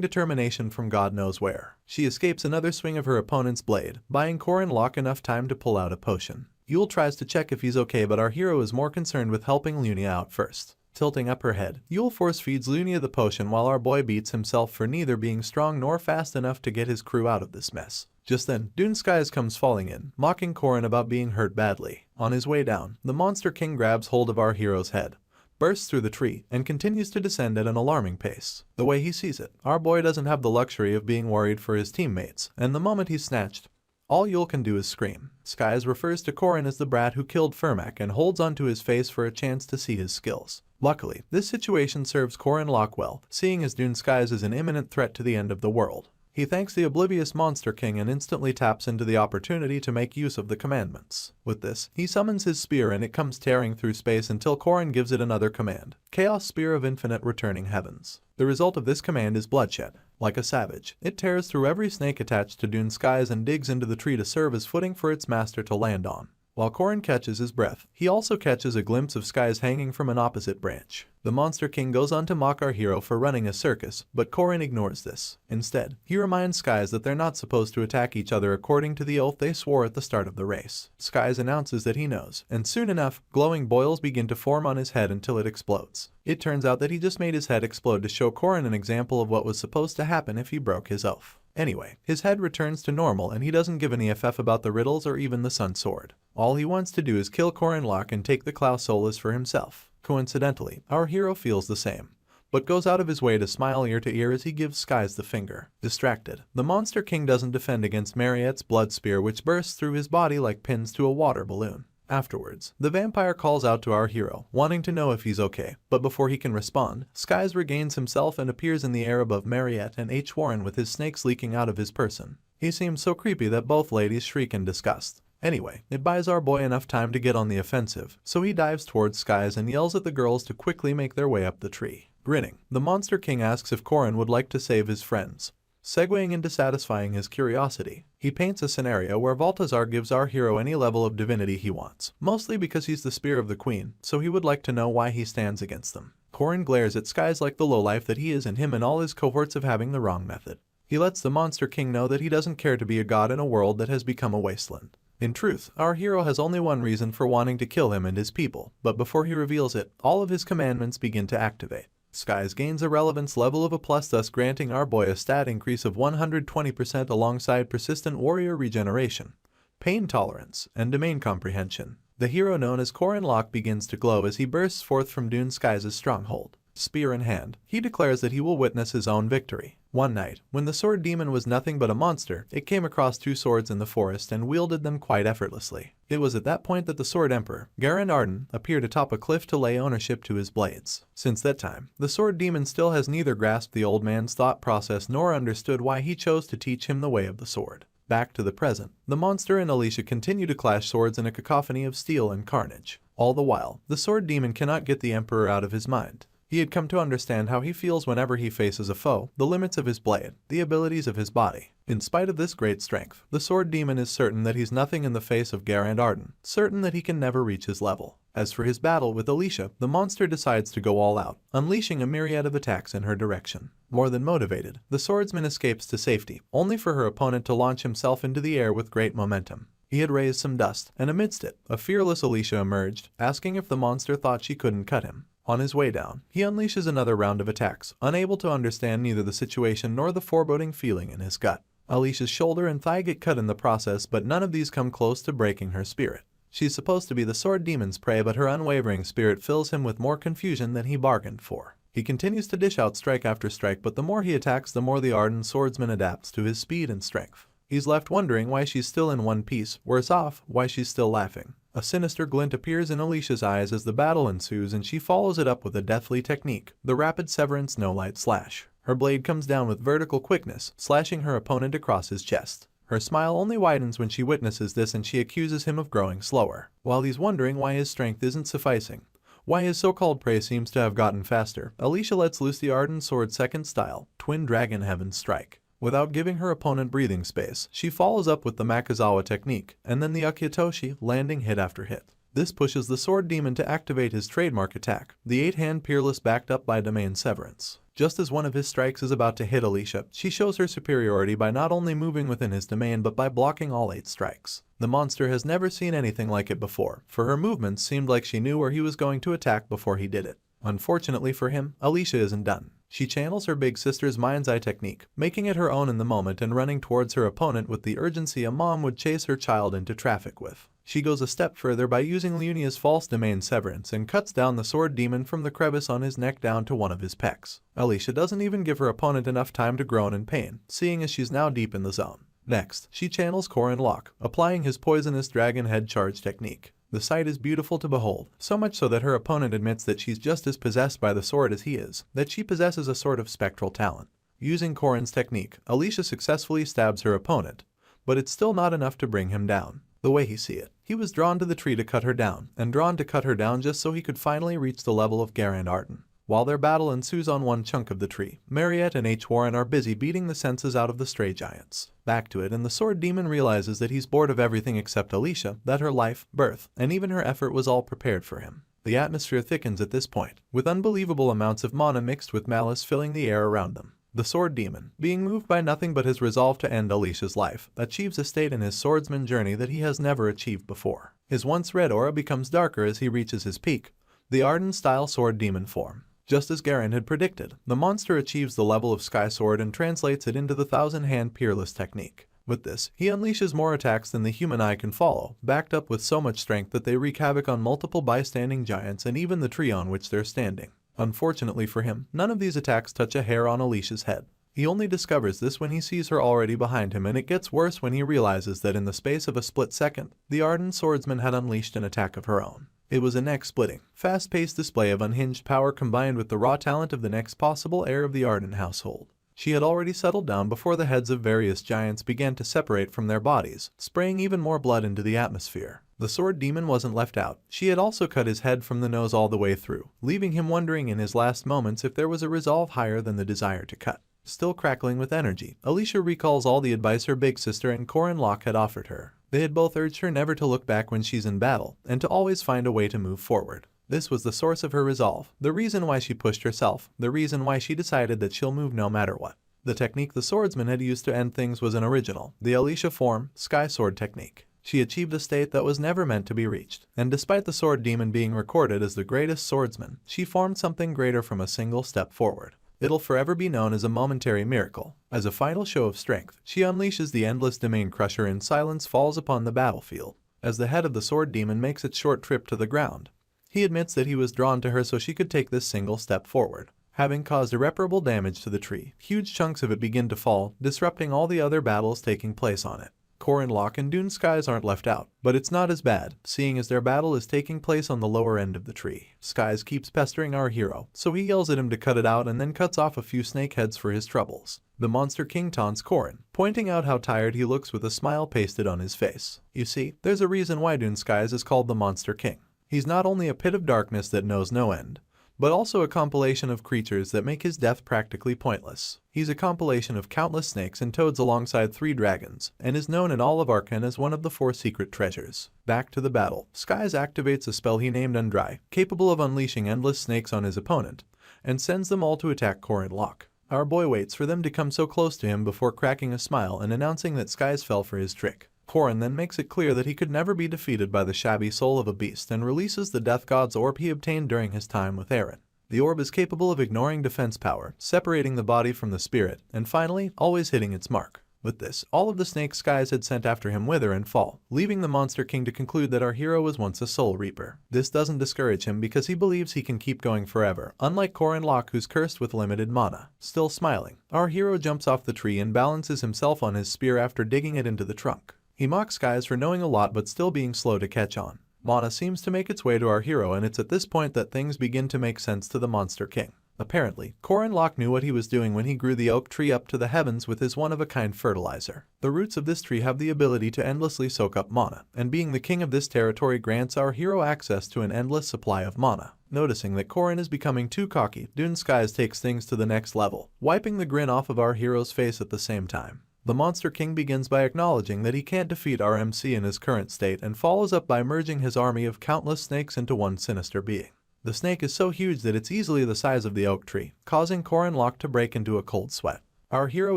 determination from God knows where. She escapes another swing of her opponent's blade, buying Korin Locke enough time to pull out a potion. Yule tries to check if he's okay, but our hero is more concerned with helping Lunia out first. Tilting up her head, Yule force feeds Lunia the potion while our boy beats himself for neither being strong nor fast enough to get his crew out of this mess. Just then, Dune Skies comes falling in, mocking Korin about being hurt badly. On his way down, the Monster King grabs hold of our hero's head, bursts through the tree, and continues to descend at an alarming pace. The way he sees it, our boy doesn't have the luxury of being worried for his teammates, and the moment he's snatched, all Yule can do is scream. Skies refers to Korin as the brat who killed Firmak and holds onto his face for a chance to see his skills. Luckily, this situation serves Korin Locke well, seeing as Dune Skies is an imminent threat to the end of the world. He thanks the oblivious Monster King and instantly taps into the opportunity to make use of the commandments. With this, he summons his spear and it comes tearing through space until Korin gives it another command, Chaos Spear of Infinite Returning Heavens. The result of this command is bloodshed. Like a savage, it tears through every snake attached to Dune Skies and digs into the tree to serve as footing for its master to land on. While Korin catches his breath, he also catches a glimpse of Skies hanging from an opposite branch. The Monster King goes on to mock our hero for running a circus, but Korin ignores this. Instead, he reminds Skies that they're not supposed to attack each other according to the oath they swore at the start of the race. Skies announces that he knows, and soon enough, glowing boils begin to form on his head until it explodes. It turns out that he just made his head explode to show Korin an example of what was supposed to happen if he broke his oath. Anyway, his head returns to normal and he doesn't give any FF about the riddles or even the Sun Sword. All he wants to do is kill Korin Locke and take the Claus Solus for himself. Coincidentally, our hero feels the same, but goes out of his way to smile ear to ear as he gives Skies the finger. Distracted, the Monster King doesn't defend against Mariette's blood spear which bursts through his body like pins to a water balloon. Afterwards, the vampire calls out to our hero, wanting to know if he's okay, but before he can respond, Skies regains himself and appears in the air above Mariette and H. Warren with his snakes leaking out of his person. He seems so creepy that both ladies shriek in disgust. Anyway, it buys our boy enough time to get on the offensive, so he dives towards Skies and yells at the girls to quickly make their way up the tree. Grinning, the Monster King asks if Korin would like to save his friends. Segueing into satisfying his curiosity, he paints a scenario where Balthazar gives our hero any level of divinity he wants, mostly because he's the spear of the queen, so he would like to know why he stands against them. Korin glares at Skies like the lowlife that he is and him and all his cohorts of having the wrong method. He lets the Monster King know that he doesn't care to be a god in a world that has become a wasteland. In truth, our hero has only one reason for wanting to kill him and his people, but before he reveals it, all of his commandments begin to activate. Skies gains a relevance level of A+, thus granting our boy a stat increase of 120% alongside persistent warrior regeneration, pain tolerance, and domain comprehension. The hero known as Korin Locke begins to glow as he bursts forth from Dune Skies' stronghold. Spear in hand, he declares that he will witness his own victory. One night, when the sword demon was nothing but a monster, it came across 2 swords in the forest and wielded them quite effortlessly. It was at that point that the Sword Emperor, Garand Arden, appeared atop a cliff to lay ownership to his blades. Since that time, the sword demon still has neither grasped the old man's thought process nor understood why he chose to teach him the way of the sword. Back to the present, the monster and Alicia continue to clash swords in a cacophony of steel and carnage. All the while, the sword demon cannot get the Emperor out of his mind. He had come to understand how he feels whenever he faces a foe, the limits of his blade, the abilities of his body. In spite of this great strength, the sword demon is certain that he's nothing in the face of Garand Arden, certain that he can never reach his level. As for his battle with Alicia, the monster decides to go all out, unleashing a myriad of attacks in her direction. More than motivated, the swordsman escapes to safety, only for her opponent to launch himself into the air with great momentum. He had raised some dust, and amidst it, a fearless Alicia emerged, asking if the monster thought she couldn't cut him. On his way down, he unleashes another round of attacks, unable to understand neither the situation nor the foreboding feeling in his gut. Alicia's shoulder and thigh get cut in the process, but none of these come close to breaking her spirit. She's supposed to be the sword demon's prey, but her unwavering spirit fills him with more confusion than he bargained for. He continues to dish out strike after strike, but the more he attacks, the more the ardent swordsman adapts to his speed and strength. He's left wondering why she's still in one piece, worse off, why she's still laughing. A sinister glint appears in Alicia's eyes as the battle ensues, and she follows it up with a deathly technique, the rapid severance no-light slash. Her blade comes down with vertical quickness, slashing her opponent across his chest. Her smile only widens when she witnesses this, and she accuses him of growing slower. While he's wondering why his strength isn't sufficing, why his so-called prey seems to have gotten faster, Alicia lets loose the Ardent Sword second style, Twin Dragon Heaven Strike. Without giving her opponent breathing space, she follows up with the Makazawa technique, and then the Akitoshi, landing hit after hit. This pushes the sword demon to activate his trademark attack, the 8-hand Peerless, backed up by Domain Severance. Just as one of his strikes is about to hit Alicia, she shows her superiority by not only moving within his domain but by blocking all 8 strikes. The monster has never seen anything like it before, for her movements seemed like she knew where he was going to attack before he did it. Unfortunately for him, Alicia isn't done. She channels her big sister's mind's eye technique, making it her own in the moment and running towards her opponent with the urgency a mom would chase her child into traffic with. She goes a step further by using Leunia's false domain severance and cuts down the sword demon from the crevice on his neck down to one of his pecs. Alicia doesn't even give her opponent enough time to groan in pain, seeing as she's now deep in the zone. Next, she channels Korin Locke, applying his poisonous dragon head charge technique. The sight is beautiful to behold, so much so that her opponent admits that she's just as possessed by the sword as he is, that she possesses a sort of spectral talent. Using Korin's technique, Alicia successfully stabs her opponent, but it's still not enough to bring him down. The way he see it, he was drawn to the tree to cut her down, and drawn to cut her down just so he could finally reach the level of Garand Arden. While their battle ensues on one chunk of the tree, Mariette and H. Warren are busy beating the senses out of the stray giants. Back to it, and the sword demon realizes that he's bored of everything except Alicia, that her life, birth, and even her effort was all prepared for him. The atmosphere thickens at this point, with unbelievable amounts of mana mixed with malice filling the air around them. The sword demon, being moved by nothing but his resolve to end Alicia's life, achieves a state in his swordsman journey that he has never achieved before. His once red aura becomes darker as he reaches his peak, the Arden-style sword demon form. Just as Garen had predicted, the monster achieves the level of Sky Sword and translates it into the Thousand-Hand Peerless technique. With this, he unleashes more attacks than the human eye can follow, backed up with so much strength that they wreak havoc on multiple bystanding giants and even the tree on which they're standing. Unfortunately for him, none of these attacks touch a hair on Alicia's head. He only discovers this when he sees her already behind him, and it gets worse when he realizes that in the space of a split second, the Arden swordsman had unleashed an attack of her own. It was a neck-splitting, fast-paced display of unhinged power combined with the raw talent of the next possible heir of the Arden household. She had already settled down before the heads of various giants began to separate from their bodies, spraying even more blood into the atmosphere. The sword demon wasn't left out. She had also cut his head from the nose all the way through, leaving him wondering in his last moments if there was a resolve higher than the desire to cut. Still crackling with energy, Alicia recalls all the advice her big sister and Corin Locke had offered her. They had both urged her never to look back when she's in battle, and to always find a way to move forward. This was the source of her resolve, the reason why she pushed herself, the reason why she decided that she'll move no matter what. The technique the swordsman had used to end things was an original, the Alicia form, Sky Sword technique. She achieved a state that was never meant to be reached, and despite the sword demon being recorded as the greatest swordsman, she formed something greater from a single step forward. It'll forever be known as a momentary miracle. As a final show of strength, she unleashes the endless domain crusher and silence falls upon the battlefield. As the head of the sword demon makes its short trip to the ground, he admits that he was drawn to her so she could take this single step forward. Having caused irreparable damage to the tree, huge chunks of it begin to fall, disrupting all the other battles taking place on it. Corin Locke and Dune Skies aren't left out, but it's not as bad, seeing as their battle is taking place on the lower end of the tree. Skies keeps pestering our hero, so he yells at him to cut it out and then cuts off a few snake heads for his troubles. The Monster King taunts Corin, pointing out how tired he looks with a smile pasted on his face. You see, there's a reason why Dune Skies is called the Monster King. He's not only a pit of darkness that knows no end, but also a compilation of creatures that make his death practically pointless. He's a compilation of countless snakes and toads alongside 3 dragons, and is known in all of Arkan as one of the 4 secret treasures. Back to the battle, Skies activates a spell he named Undry, capable of unleashing endless snakes on his opponent, and sends them all to attack Corin Locke. Our boy waits for them to come so close to him before cracking a smile and announcing that Skies fell for his trick. Corin then makes it clear that he could never be defeated by the shabby soul of a beast and releases the Death God's orb he obtained during his time with Eren. The orb is capable of ignoring defense power, separating the body from the spirit, and finally, always hitting its mark. With this, all of the snake Skies had sent after him wither and fall, leaving the Monster King to conclude that our hero was once a soul reaper. This doesn't discourage him because he believes he can keep going forever, unlike Corin Locke who's cursed with limited mana. Still smiling, our hero jumps off the tree and balances himself on his spear after digging it into the trunk. He mocks Skies for knowing a lot but still being slow to catch on. Mana seems to make its way to our hero, and it's at this point that things begin to make sense to the Monster King. Apparently, Corin Locke knew what he was doing when he grew the oak tree up to the heavens with his one-of-a-kind fertilizer. The roots of this tree have the ability to endlessly soak up mana, and being the king of this territory grants our hero access to an endless supply of mana. Noticing that Corin is becoming too cocky, Dune Skies takes things to the next level, wiping the grin off of our hero's face at the same time. The Monster King begins by acknowledging that he can't defeat our MC in his current state and follows up by merging his army of countless snakes into one sinister being. The snake is so huge that it's easily the size of the oak tree, causing Corin Locke to break into a cold sweat. Our hero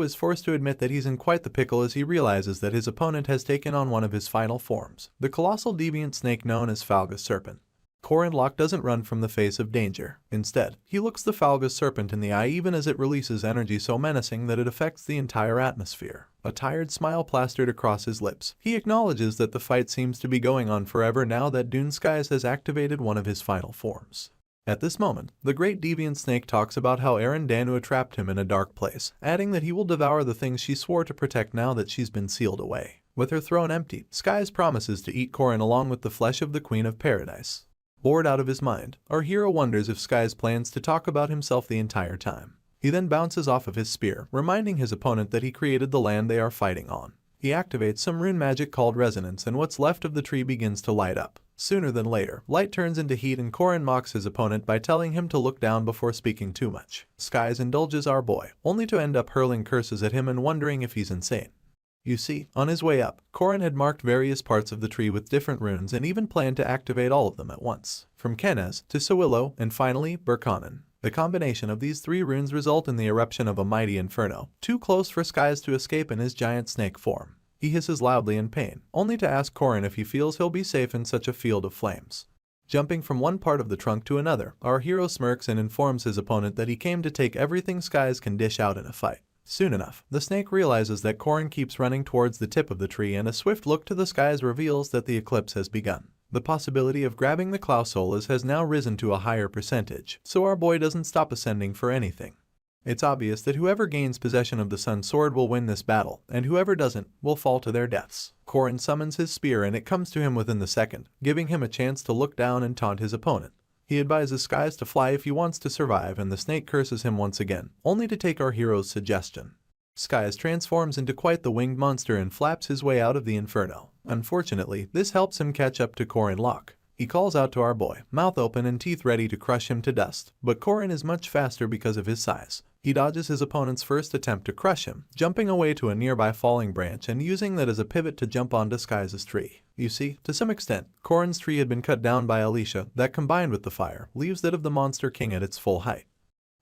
is forced to admit that he's in quite the pickle as he realizes that his opponent has taken on one of his final forms, the colossal deviant snake known as Falgus Serpent. Corin Locke doesn't run from the face of danger. Instead, he looks the Falgus Serpent in the eye even as it releases energy so menacing that it affects the entire atmosphere. A tired smile plastered across his lips, he acknowledges that the fight seems to be going on forever now that Dune Skies has activated one of his final forms. At this moment, the great deviant snake talks about how Eren Danua trapped him in a dark place, adding that he will devour the things she swore to protect now that she's been sealed away. With her throne empty, Skies promises to eat Corin along with the flesh of the Queen of Paradise. Bored out of his mind, our hero wonders if Skies plans to talk about himself the entire time. He then bounces off of his spear, reminding his opponent that he created the land they are fighting on. He activates some rune magic called resonance and what's left of the tree begins to light up. Sooner than later, light turns into heat and Corin mocks his opponent by telling him to look down before speaking too much. Skies indulges our boy, only to end up hurling curses at him and wondering if he's insane. You see, on his way up, Korin had marked various parts of the tree with different runes and even planned to activate all of them at once, from Kenez to Sawillo and finally Berkanen. The combination of these 3 runes result in the eruption of a mighty inferno, too close for Skies to escape in his giant snake form. He hisses loudly in pain, only to ask Korin if he feels he'll be safe in such a field of flames. Jumping from one part of the trunk to another, our hero smirks and informs his opponent that he came to take everything Skies can dish out in a fight. Soon enough, the snake realizes that Korin keeps running towards the tip of the tree, and a swift look to the skies reveals that the eclipse has begun. The possibility of grabbing the Claus Solus has now risen to a higher percentage, so our boy doesn't stop ascending for anything. It's obvious that whoever gains possession of the Sun Sword will win this battle, and whoever doesn't will fall to their deaths. Korin summons his spear and it comes to him within the second, giving him a chance to look down and taunt his opponent. He advises Skies to fly if he wants to survive, and the snake curses him once again, only to take our hero's suggestion. Skies transforms into quite the winged monster and flaps his way out of the inferno. Unfortunately, this helps him catch up to Korin Locke. He calls out to our boy, mouth open and teeth ready to crush him to dust, but Korin is much faster because of his size. He dodges his opponent's first attempt to crush him, jumping away to a nearby falling branch and using that as a pivot to jump onto Skies' tree. You see, to some extent, Korin's tree had been cut down by Alicia that, combined with the fire, leaves that of the Monster King at its full height.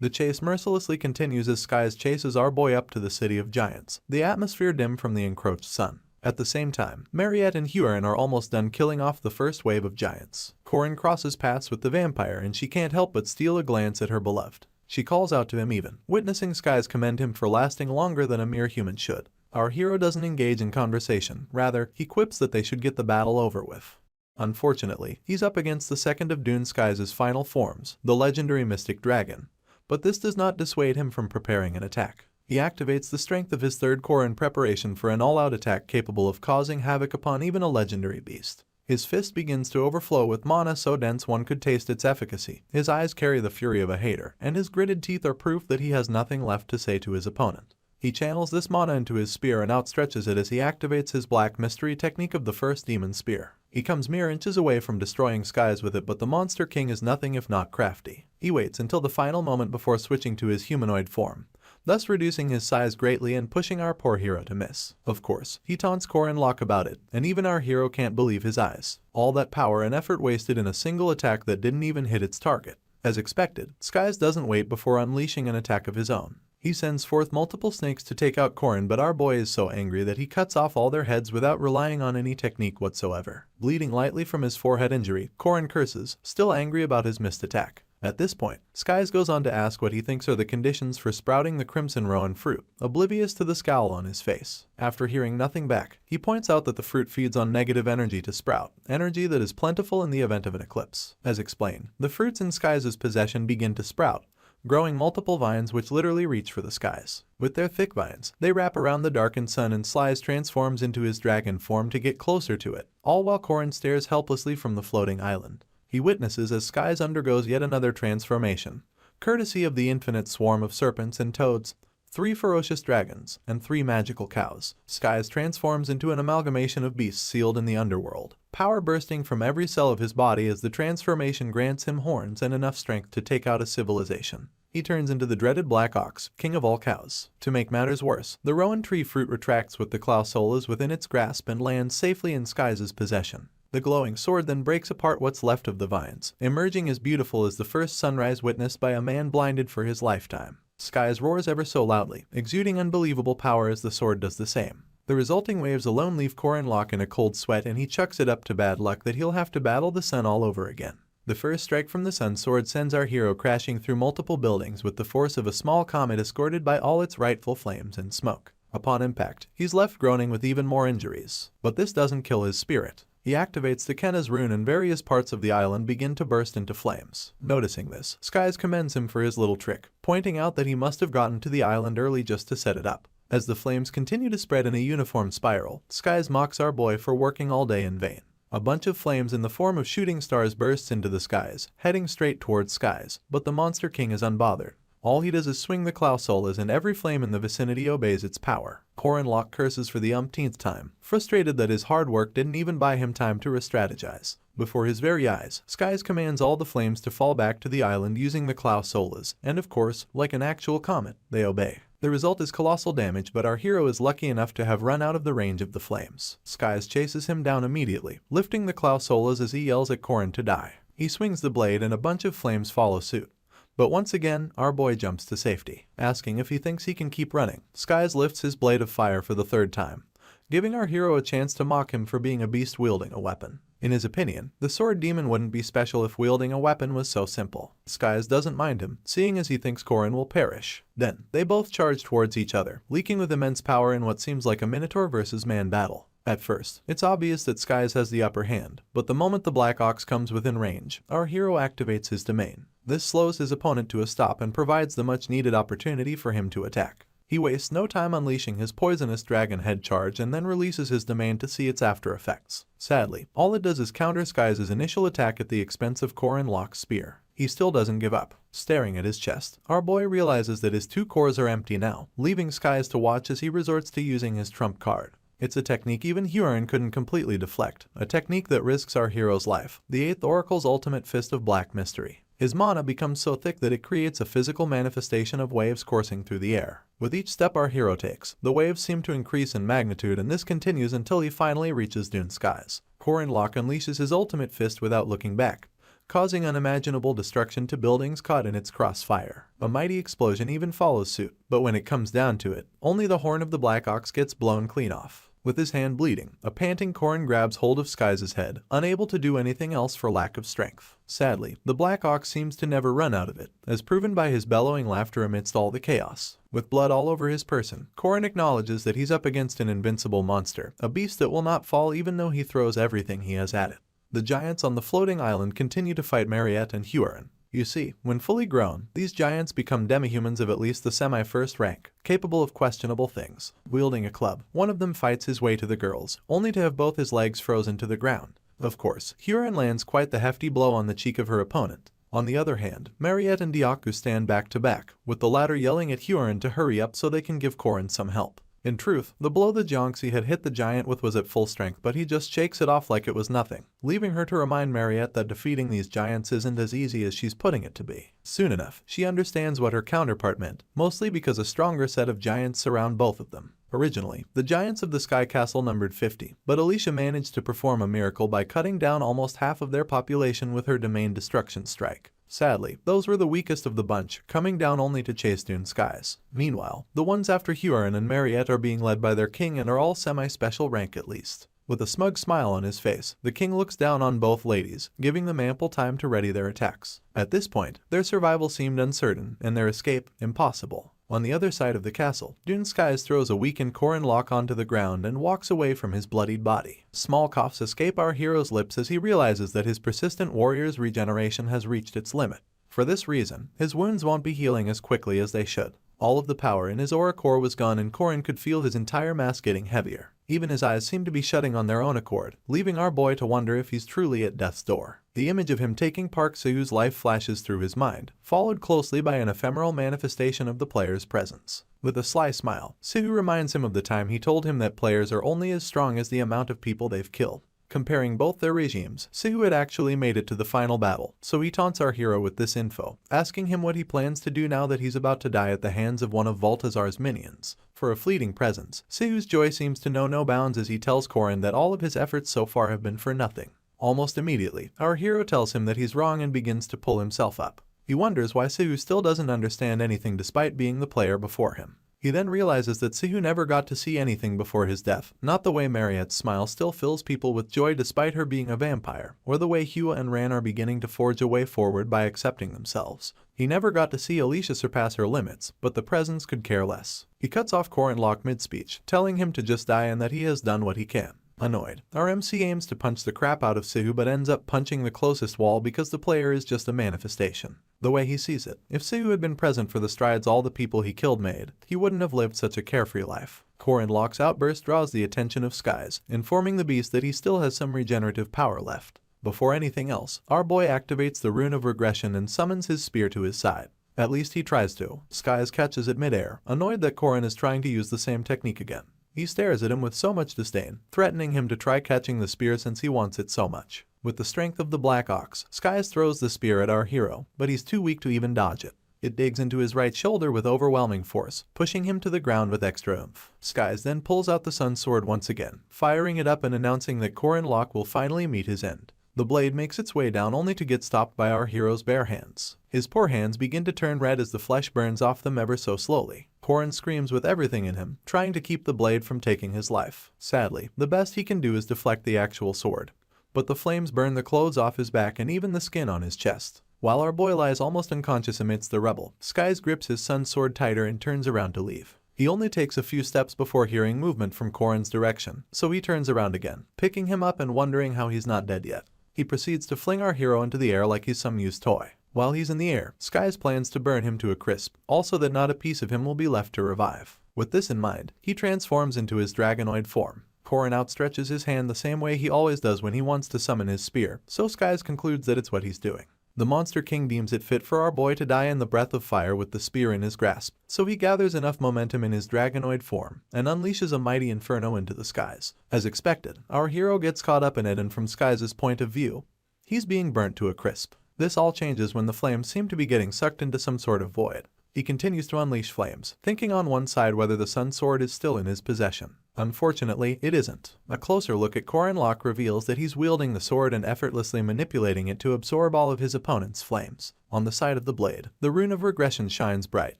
The chase mercilessly continues as Skies chases our boy up to the City of Giants, the atmosphere dim from the encroached sun. At the same time, Mariette and Huron are almost done killing off the first wave of giants. Korin crosses paths with the vampire and she can't help but steal a glance at her beloved. She calls out to him even, witnessing Skies commend him for lasting longer than a mere human should. Our hero doesn't engage in conversation, rather, he quips that they should get the battle over with. Unfortunately, he's up against the second of Dune Skies' final forms, the legendary Mystic Dragon. But this does not dissuade him from preparing an attack. He activates the strength of his third core in preparation for an all-out attack capable of causing havoc upon even a legendary beast. His fist begins to overflow with mana so dense one could taste its efficacy. His eyes carry the fury of a hater, and his gritted teeth are proof that he has nothing left to say to his opponent. He channels this mana into his spear and outstretches it as he activates his black mystery technique of the first demon spear. He comes mere inches away from destroying Skies with it, but the Monster King is nothing if not crafty. He waits until the final moment before switching to his humanoid form, thus reducing his size greatly and pushing our poor hero to miss. Of course, he taunts Korin Locke about it, and even our hero can't believe his eyes. All that power and effort wasted in a single attack that didn't even hit its target. As expected, Skies doesn't wait before unleashing an attack of his own. He sends forth multiple snakes to take out Korin, but our boy is so angry that he cuts off all their heads without relying on any technique whatsoever. Bleeding lightly from his forehead injury, Korin curses, still angry about his missed attack. At this point, Skies goes on to ask what he thinks are the conditions for sprouting the Crimson Rowan fruit, oblivious to the scowl on his face. After hearing nothing back, he points out that the fruit feeds on negative energy to sprout, energy that is plentiful in the event of an eclipse. As explained, the fruits in Skies' possession begin to sprout, growing multiple vines which literally reach for the skies. With their thick vines, they wrap around the darkened sun and Skies transforms into his dragon form to get closer to it, all while Korin stares helplessly from the floating island. He witnesses as Skies undergoes yet another transformation, courtesy of the infinite swarm of serpents and toads, 3 ferocious dragons, and 3 magical cows. Skies transforms into an amalgamation of beasts sealed in the underworld, power bursting from every cell of his body as the transformation grants him horns and enough strength to take out a civilization. He turns into the dreaded Black Ox, king of all cows. To make matters worse, the Rowan tree fruit retracts with the Claus Solus within its grasp and lands safely in Skies' possession. The glowing sword then breaks apart what's left of the vines, emerging as beautiful as the first sunrise witnessed by a man blinded for his lifetime. Skies roars ever so loudly, exuding unbelievable power as the sword does the same. The resulting waves alone leave Korin Locke in a cold sweat, and he chucks it up to bad luck that he'll have to battle the sun all over again. The first strike from the sun sword sends our hero crashing through multiple buildings with the force of a small comet escorted by all its rightful flames and smoke. Upon impact, he's left groaning with even more injuries. But this doesn't kill his spirit. He activates the Kenez rune and various parts of the island begin to burst into flames. Noticing this, Skies commends him for his little trick, pointing out that he must have gotten to the island early just to set it up. As the flames continue to spread in a uniform spiral, Skies mocks our boy for working all day in vain. A bunch of flames in the form of shooting stars bursts into the skies, heading straight towards Skies, but the Monster King is unbothered. All he does is swing the Claus Solus and every flame in the vicinity obeys its power. Korin Locke curses for the umpteenth time, frustrated that his hard work didn't even buy him time to re-strategize. Before his very eyes, Skies commands all the flames to fall back to the island using the Claus Solus, and of course, like an actual comet, they obey. The result is colossal damage, but our hero is lucky enough to have run out of the range of the flames. Skies chases him down immediately, lifting the Claus Solus as he yells at Korin to die. He swings the blade and a bunch of flames follow suit. But once again, our boy jumps to safety. Asking if he thinks he can keep running, Skies lifts his blade of fire for the third time, giving our hero a chance to mock him for being a beast wielding a weapon. In his opinion, the sword demon wouldn't be special if wielding a weapon was so simple. Skies doesn't mind him, seeing as he thinks Korin will perish. Then, they both charge towards each other, leaking with immense power in what seems like a Minotaur versus man battle. At first, it's obvious that Skies has the upper hand, but the moment the Black Ox comes within range, our hero activates his domain. This slows his opponent to a stop and provides the much-needed opportunity for him to attack. He wastes no time unleashing his poisonous dragon head charge and then releases his domain to see its after effects. Sadly, all it does is counter Skies' initial attack at the expense of Korin Locke's spear. He still doesn't give up. Staring at his chest, our boy realizes that his 2 cores are empty now, leaving Skies to watch as he resorts to using his trump card. It's a technique even Huron couldn't completely deflect, a technique that risks our hero's life, the 8th Oracle's ultimate fist of black mystery. His mana becomes so thick that it creates a physical manifestation of waves coursing through the air. With each step our hero takes, the waves seem to increase in magnitude, and this continues until he finally reaches Dune Skies. Korin Locke unleashes his ultimate fist without looking back, causing unimaginable destruction to buildings caught in its crossfire. A mighty explosion even follows suit, but when it comes down to it, only the horn of the Black Ox gets blown clean off. With his hand bleeding, a panting Korin grabs hold of Skies' head, unable to do anything else for lack of strength. Sadly, the Black Ox seems to never run out of it, as proven by his bellowing laughter amidst all the chaos. With blood all over his person, Korin acknowledges that he's up against an invincible monster, a beast that will not fall even though he throws everything he has at it. The giants on the floating island continue to fight Mariette and Huron. You see, when fully grown, these giants become demihumans of at least the semi-first rank, capable of questionable things. Wielding a club, one of them fights his way to the girls, only to have both his legs frozen to the ground. Of course, Huron lands quite the hefty blow on the cheek of her opponent. On the other hand, Mariette and Diaku stand back to back, with the latter yelling at Huron to hurry up so they can give Korin some help. In truth, the blow the Jiangxi had hit the giant with was at full strength, but he just shakes it off like it was nothing, leaving her to remind Mariette that defeating these giants isn't as easy as she's putting it to be. Soon enough, she understands what her counterpart meant, mostly because a stronger set of giants surround both of them. Originally, the giants of the Sky Castle numbered 50, but Alicia managed to perform a miracle by cutting down almost half of their population with her domain destruction strike. Sadly, those were the weakest of the bunch, coming down only to chase Dune Skies. Meanwhile, the ones after Huron and Mariette are being led by their king and are all semi-special rank at least. With a smug smile on his face, the king looks down on both ladies, giving them ample time to ready their attacks. At this point, their survival seemed uncertain, and their escape impossible. On the other side of the castle, Dune Skies throws a weakened Korin Locke onto the ground and walks away from his bloodied body. Small coughs escape our hero's lips as he realizes that his persistent warrior's regeneration has reached its limit. For this reason, his wounds won't be healing as quickly as they should. All of the power in his aura core was gone, and Korin could feel his entire mass getting heavier. Even his eyes seem to be shutting on their own accord, leaving our boy to wonder if he's truly at death's door. The image of him taking Park Sahu's life flashes through his mind, followed closely by an ephemeral manifestation of the player's presence. With a sly smile, Sahu reminds him of the time he told him that players are only as strong as the amount of people they've killed. Comparing both their regimes, Sahu had actually made it to the final battle, so he taunts our hero with this info, asking him what he plans to do now that he's about to die at the hands of one of Baltazar's minions. For a fleeting presence, Sahu's joy seems to know no bounds as he tells Korin that all of his efforts so far have been for nothing. Almost immediately, our hero tells him that he's wrong and begins to pull himself up. He wonders why Sahu still doesn't understand anything despite being the player before him. He then realizes that Sahu never got to see anything before his death, not the way Mariette's smile still fills people with joy despite her being a vampire, or the way Hua and Ran are beginning to forge a way forward by accepting themselves. He never got to see Alicia surpass her limits, but the presence could care less. He cuts off Korin Locke mid-speech, telling him to just die and that he has done what he can. Annoyed, our MC aims to punch the crap out of Sahu but ends up punching the closest wall because the player is just a manifestation. The way he sees it, if Sahu had been present for the strides all the people he killed made, he wouldn't have lived such a carefree life. Korin Locke's outburst draws the attention of Skies, informing the beast that he still has some regenerative power left. Before anything else, our boy activates the rune of regression and summons his spear to his side. At least he tries to. Skies catches it midair, annoyed that Korin is trying to use the same technique again. He stares at him with so much disdain, threatening him to try catching the spear since he wants it so much. With the strength of the Black Ox, Skies throws the spear at our hero, but he's too weak to even dodge it. It digs into his right shoulder with overwhelming force, pushing him to the ground with extra oomph. Skies then pulls out the sun sword once again, firing it up and announcing that Korin Locke will finally meet his end. The blade makes its way down only to get stopped by our hero's bare hands. His poor hands begin to turn red as the flesh burns off them ever so slowly. Korin screams with everything in him, trying to keep the blade from taking his life. Sadly, the best he can do is deflect the actual sword. But the flames burn the clothes off his back and even the skin on his chest. While our boy lies almost unconscious amidst the rubble, Skies grips his sun sword tighter and turns around to leave. He only takes a few steps before hearing movement from Korin's direction, so he turns around again, picking him up and wondering how he's not dead yet. He proceeds to fling our hero into the air like he's some used toy. While he's in the air, Skies plans to burn him to a crisp, also that not a piece of him will be left to revive. With this in mind, he transforms into his dragonoid form. Korin outstretches his hand the same way he always does when he wants to summon his spear, so Skies concludes that it's what he's doing. The Monster King deems it fit for our boy to die in the breath of fire with the spear in his grasp, so he gathers enough momentum in his dragonoid form and unleashes a mighty inferno into the skies. As expected, our hero gets caught up in it, and from Skies' point of view, he's being burnt to a crisp. This all changes when the flames seem to be getting sucked into some sort of void. He continues to unleash flames, thinking on one side whether the sun sword is still in his possession. Unfortunately, it isn't. A closer look at Korin Locke reveals that he's wielding the sword and effortlessly manipulating it to absorb all of his opponent's flames. On the side of the blade, the rune of regression shines bright,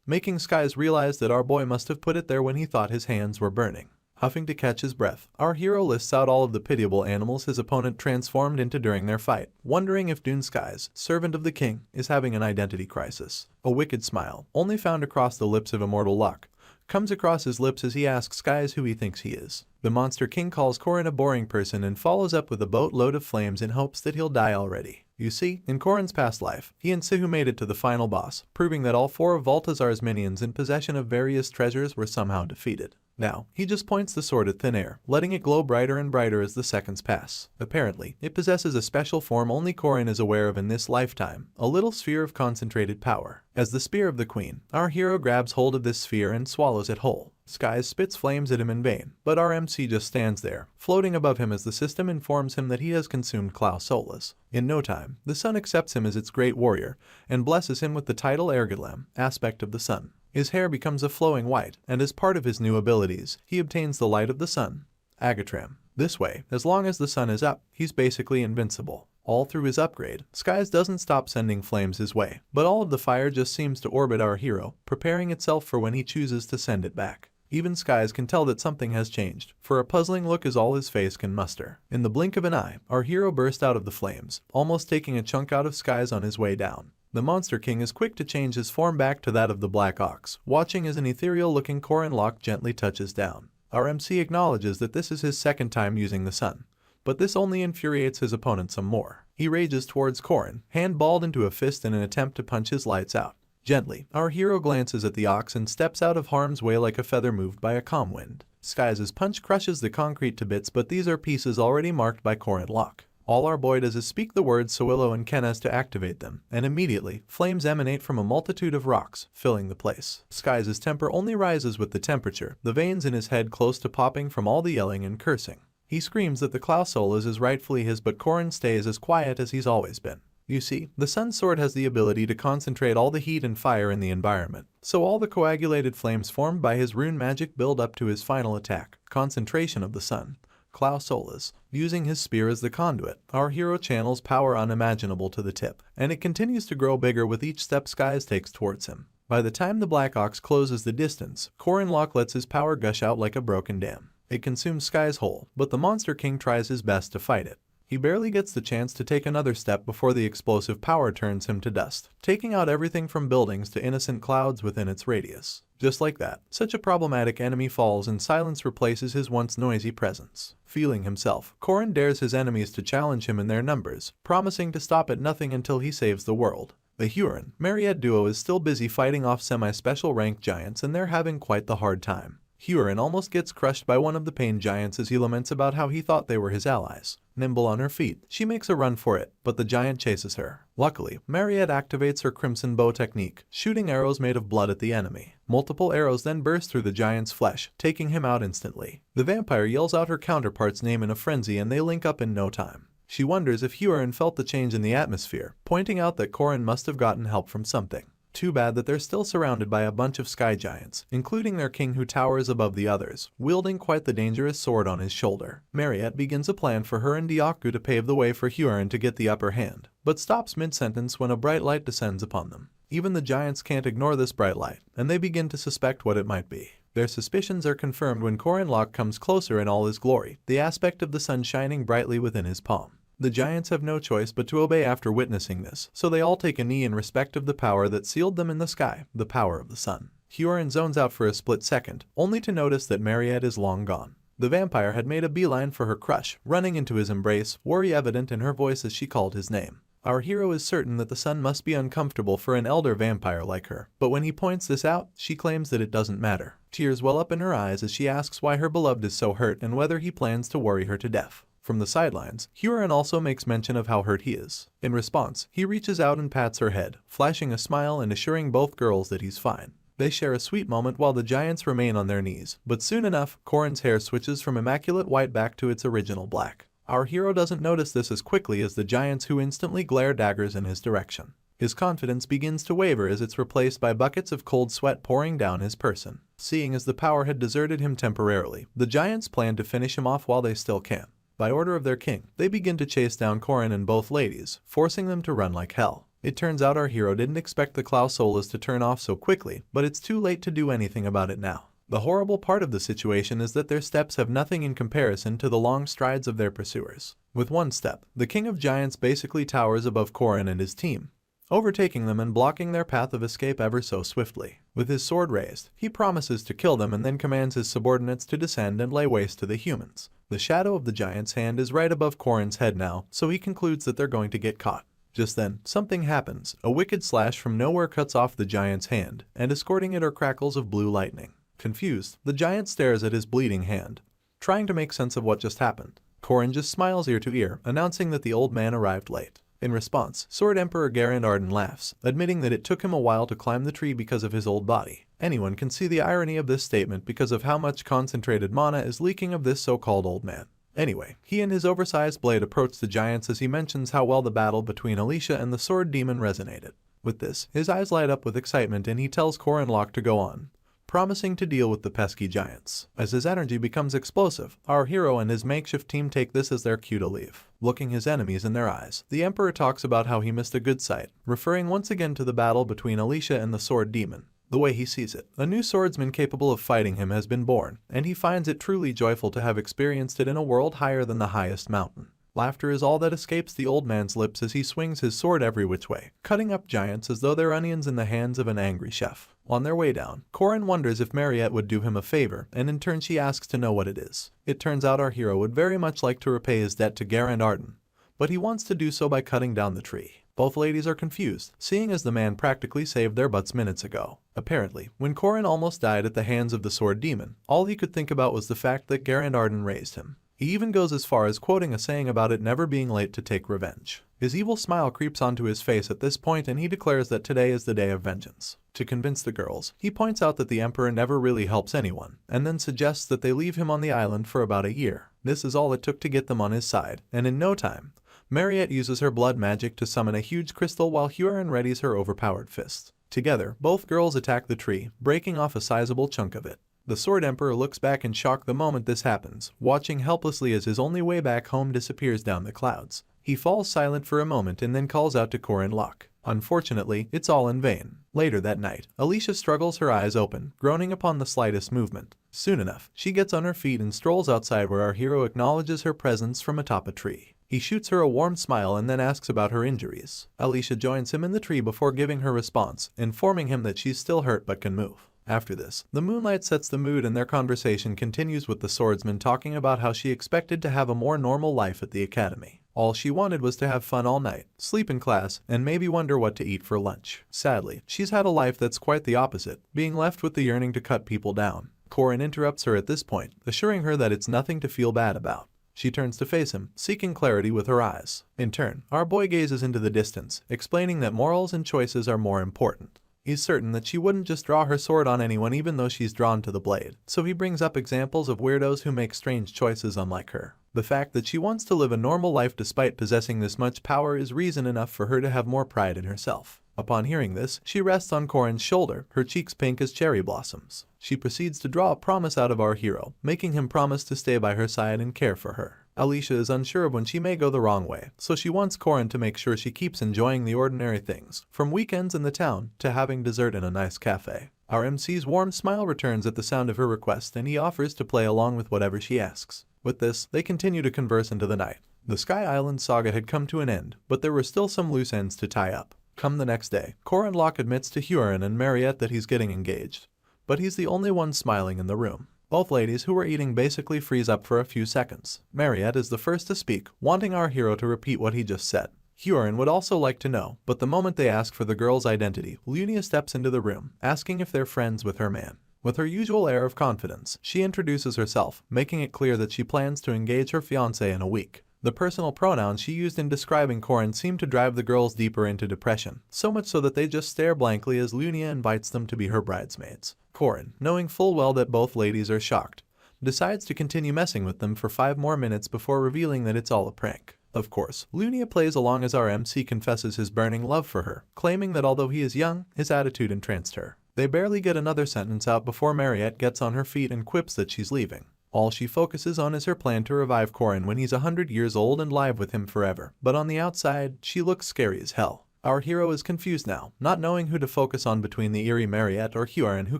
making Skies realize that our boy must have put it there when he thought his hands were burning. Huffing to catch his breath, our hero lists out all of the pitiable animals his opponent transformed into during their fight, wondering if Dune Skies, servant of the king, is having an identity crisis. A wicked smile, only found across the lips of immortal Locke, comes across his lips as he asks Skies who he thinks he is. The Monster King calls Korin a boring person and follows up with a boatload of flames in hopes that he'll die already. You see, in Korin's past life, he and Sahu made it to the final boss, proving that all 4 of Balthazar's minions in possession of various treasures were somehow defeated. Now, he just points the sword at thin air, letting it glow brighter and brighter as the seconds pass. Apparently, it possesses a special form only Korin is aware of in this lifetime, a little sphere of concentrated power. As the spear of the queen, our hero grabs hold of this sphere and swallows it whole. Skies spits flames at him in vain, but our MC just stands there, floating above him as the system informs him that he has consumed Claus Solus. In no time, the sun accepts him as its great warrior, and blesses him with the title Ergedlam, aspect of the sun. His hair becomes a flowing white, and as part of his new abilities, he obtains the light of the sun, Agatram. This way, as long as the sun is up, he's basically invincible. All through his upgrade, Skies doesn't stop sending flames his way, but all of the fire just seems to orbit our hero, preparing itself for when he chooses to send it back. Even Skies can tell that something has changed, for a puzzling look is all his face can muster. In the blink of an eye, our hero burst out of the flames, almost taking a chunk out of Skies on his way down. The Monster King is quick to change his form back to that of the Black Ox, watching as an ethereal-looking Korin Locke gently touches down. Our MC acknowledges that this is his second time using the sun, but this only infuriates his opponent some more. He rages towards Korin, hand balled into a fist in an attempt to punch his lights out. Gently, our hero glances at the ox and steps out of harm's way like a feather moved by a calm wind. Skies' punch crushes the concrete to bits, but these are pieces already marked by Korin Locke. All our boy does is speak the words Soillo and Kenes to activate them, and immediately, flames emanate from a multitude of rocks, filling the place. Skies' temper only rises with the temperature, the veins in his head close to popping from all the yelling and cursing. He screams that the Claus Solus is rightfully his, but Korin stays as quiet as he's always been. You see, the sun sword has the ability to concentrate all the heat and fire in the environment, so all the coagulated flames formed by his rune magic build up to his final attack, concentration of the sun. Claus Solus, using his spear as the conduit, our hero channels power unimaginable to the tip, and it continues to grow bigger with each step Skies takes towards him. By the time the Black Ox closes the distance, Korin Locke lets his power gush out like a broken dam. It consumes Skies whole, but the Monster King tries his best to fight it. He barely gets the chance to take another step before the explosive power turns him to dust, taking out everything from buildings to innocent clouds within its radius. Just like that, such a problematic enemy falls and silence replaces his once noisy presence. Feeling himself, Korin dares his enemies to challenge him in their numbers, promising to stop at nothing until he saves the world. The Huron Mariette duo is still busy fighting off semi-special rank giants, and they're having quite the hard time. Huron almost gets crushed by one of the pain giants as he laments about how he thought they were his allies. Nimble on her feet, she makes a run for it, but the giant chases her. Luckily, Mariette activates her crimson bow technique, shooting arrows made of blood at the enemy. Multiple arrows then burst through the giant's flesh, taking him out instantly. The vampire yells out her counterpart's name in a frenzy and they link up in no time. She wonders if Huron felt the change in the atmosphere, pointing out that Korin must have gotten help from something. Too bad that they're still surrounded by a bunch of sky giants, including their king who towers above the others, wielding quite the dangerous sword on his shoulder. Mariette begins a plan for her and Dyaku to pave the way for Huron to get the upper hand, but stops mid-sentence when a bright light descends upon them. Even the giants can't ignore this bright light, and they begin to suspect what it might be. Their suspicions are confirmed when Corinlock comes closer in all his glory, the aspect of the sun shining brightly within his palm. The giants have no choice but to obey after witnessing this, so they all take a knee in respect of the power that sealed them in the sky, the power of the sun. Huron zones out for a split second, only to notice that Mariette is long gone. The vampire had made a beeline for her crush, running into his embrace, worry evident in her voice as she called his name. Our hero is certain that the sun must be uncomfortable for an elder vampire like her, but when he points this out, she claims that it doesn't matter. Tears well up in her eyes as she asks why her beloved is so hurt and whether he plans to worry her to death. From the sidelines, Huron also makes mention of how hurt he is. In response, he reaches out and pats her head, flashing a smile and assuring both girls that he's fine. They share a sweet moment while the giants remain on their knees, but soon enough, Corin's hair switches from immaculate white back to its original black. Our hero doesn't notice this as quickly as the giants, who instantly glare daggers in his direction. His confidence begins to waver as it's replaced by buckets of cold sweat pouring down his person. Seeing as the power had deserted him temporarily, the giants plan to finish him off while they still can. By order of their king, they begin to chase down Corin and both ladies, forcing them to run like hell. It turns out our hero didn't expect the Claus Solus to turn off so quickly, but it's too late to do anything about it now. The horrible part of the situation is that their steps have nothing in comparison to the long strides of their pursuers. With one step, the King of Giants basically towers above Corin and his team, overtaking them and blocking their path of escape ever so swiftly. With his sword raised, he promises to kill them and then commands his subordinates to descend and lay waste to the humans. The shadow of the giant's hand is right above Corin's head now, so he concludes that they're going to get caught. Just then, something happens. A wicked slash from nowhere cuts off the giant's hand, and escorting it are crackles of blue lightning. Confused, the giant stares at his bleeding hand, trying to make sense of what just happened. Corin just smiles ear to ear, announcing that the old man arrived late. In response, Sword Emperor Garand Arden laughs, admitting that it took him a while to climb the tree because of his old body. Anyone can see the irony of this statement because of how much concentrated mana is leaking of this so-called old man. Anyway, he and his oversized blade approach the giants as he mentions how well the battle between Alicia and the sword demon resonated. With this, his eyes light up with excitement and he tells Corinlock to go on, promising to deal with the pesky giants. As his energy becomes explosive, our hero and his makeshift team take this as their cue to leave. Looking his enemies in their eyes, the Emperor talks about how he missed a good sight, referring once again to the battle between Alicia and the sword demon. The way he sees it, a new swordsman capable of fighting him has been born, and he finds it truly joyful to have experienced it in a world higher than the highest mountain. Laughter is all that escapes the old man's lips as he swings his sword every which way, cutting up giants as though they're onions in the hands of an angry chef. On their way down, Corin wonders if Mariette would do him a favor, and in turn she asks to know what it is. It turns out our hero would very much like to repay his debt to Garand Arden, but he wants to do so by cutting down the tree. Both ladies are confused, seeing as the man practically saved their butts minutes ago. Apparently, when Corin almost died at the hands of the sword demon, all he could think about was the fact that Garand Arden raised him. He even goes as far as quoting a saying about it never being late to take revenge. His evil smile creeps onto his face at this point and he declares that today is the day of vengeance. To convince the girls, he points out that the Emperor never really helps anyone, and then suggests that they leave him on the island for about a year. This is all it took to get them on his side, and in no time, Mariette uses her blood magic to summon a huge crystal while Huron readies her overpowered fists. Together, both girls attack the tree, breaking off a sizable chunk of it. The Sword Emperor looks back in shock the moment this happens, watching helplessly as his only way back home disappears down the clouds. He falls silent for a moment and then calls out to Corinlock. Unfortunately, it's all in vain. Later that night, Alicia struggles her eyes open, groaning upon the slightest movement. Soon enough, she gets on her feet and strolls outside where our hero acknowledges her presence from atop a tree. He shoots her a warm smile and then asks about her injuries. Alicia joins him in the tree before giving her response, informing him that she's still hurt but can move. After this, the moonlight sets the mood and their conversation continues with the swordsman talking about how she expected to have a more normal life at the academy. All she wanted was to have fun all night, sleep in class, and maybe wonder what to eat for lunch. Sadly, she's had a life that's quite the opposite, being left with the yearning to cut people down. Corin interrupts her at this point, assuring her that it's nothing to feel bad about. She turns to face him, seeking clarity with her eyes. In turn, our boy gazes into the distance, explaining that morals and choices are more important. He's certain that she wouldn't just draw her sword on anyone even though she's drawn to the blade, so he brings up examples of weirdos who make strange choices unlike her. The fact that she wants to live a normal life despite possessing this much power is reason enough for her to have more pride in herself. Upon hearing this, she rests on Korin's shoulder, her cheeks pink as cherry blossoms. She proceeds to draw a promise out of our hero, making him promise to stay by her side and care for her. Alicia is unsure of when she may go the wrong way, so she wants Korin to make sure she keeps enjoying the ordinary things, from weekends in the town to having dessert in a nice cafe. Our MC's warm smile returns at the sound of her request, and he offers to play along with whatever she asks. With this, they continue to converse into the night. The Sky Island saga had come to an end, but there were still some loose ends to tie up. Come the next day, Korin Locke admits to Huron and Mariette that he's getting engaged, but he's the only one smiling in the room. Both ladies who were eating basically freeze up for a few seconds. Mariette is the first to speak, wanting our hero to repeat what he just said. Huron would also like to know, but the moment they ask for the girl's identity, Lunia steps into the room, asking if they're friends with her man. With her usual air of confidence, she introduces herself, making it clear that she plans to engage her fiancé in a week. The personal pronouns she used in describing Korin seem to drive the girls deeper into depression, so much so that they just stare blankly as Lunia invites them to be her bridesmaids. Korin, knowing full well that both ladies are shocked, decides to continue messing with them for 5 more minutes before revealing that it's all a prank. Of course, Lunia plays along as our MC confesses his burning love for her, claiming that although he is young, his attitude entranced her. They barely get another sentence out before Mariette gets on her feet and quips that she's leaving. All she focuses on is her plan to revive Korin when he's 100 years old and live with him forever, but on the outside, she looks scary as hell. Our hero is confused now, not knowing who to focus on between the eerie Mariette or Huron, who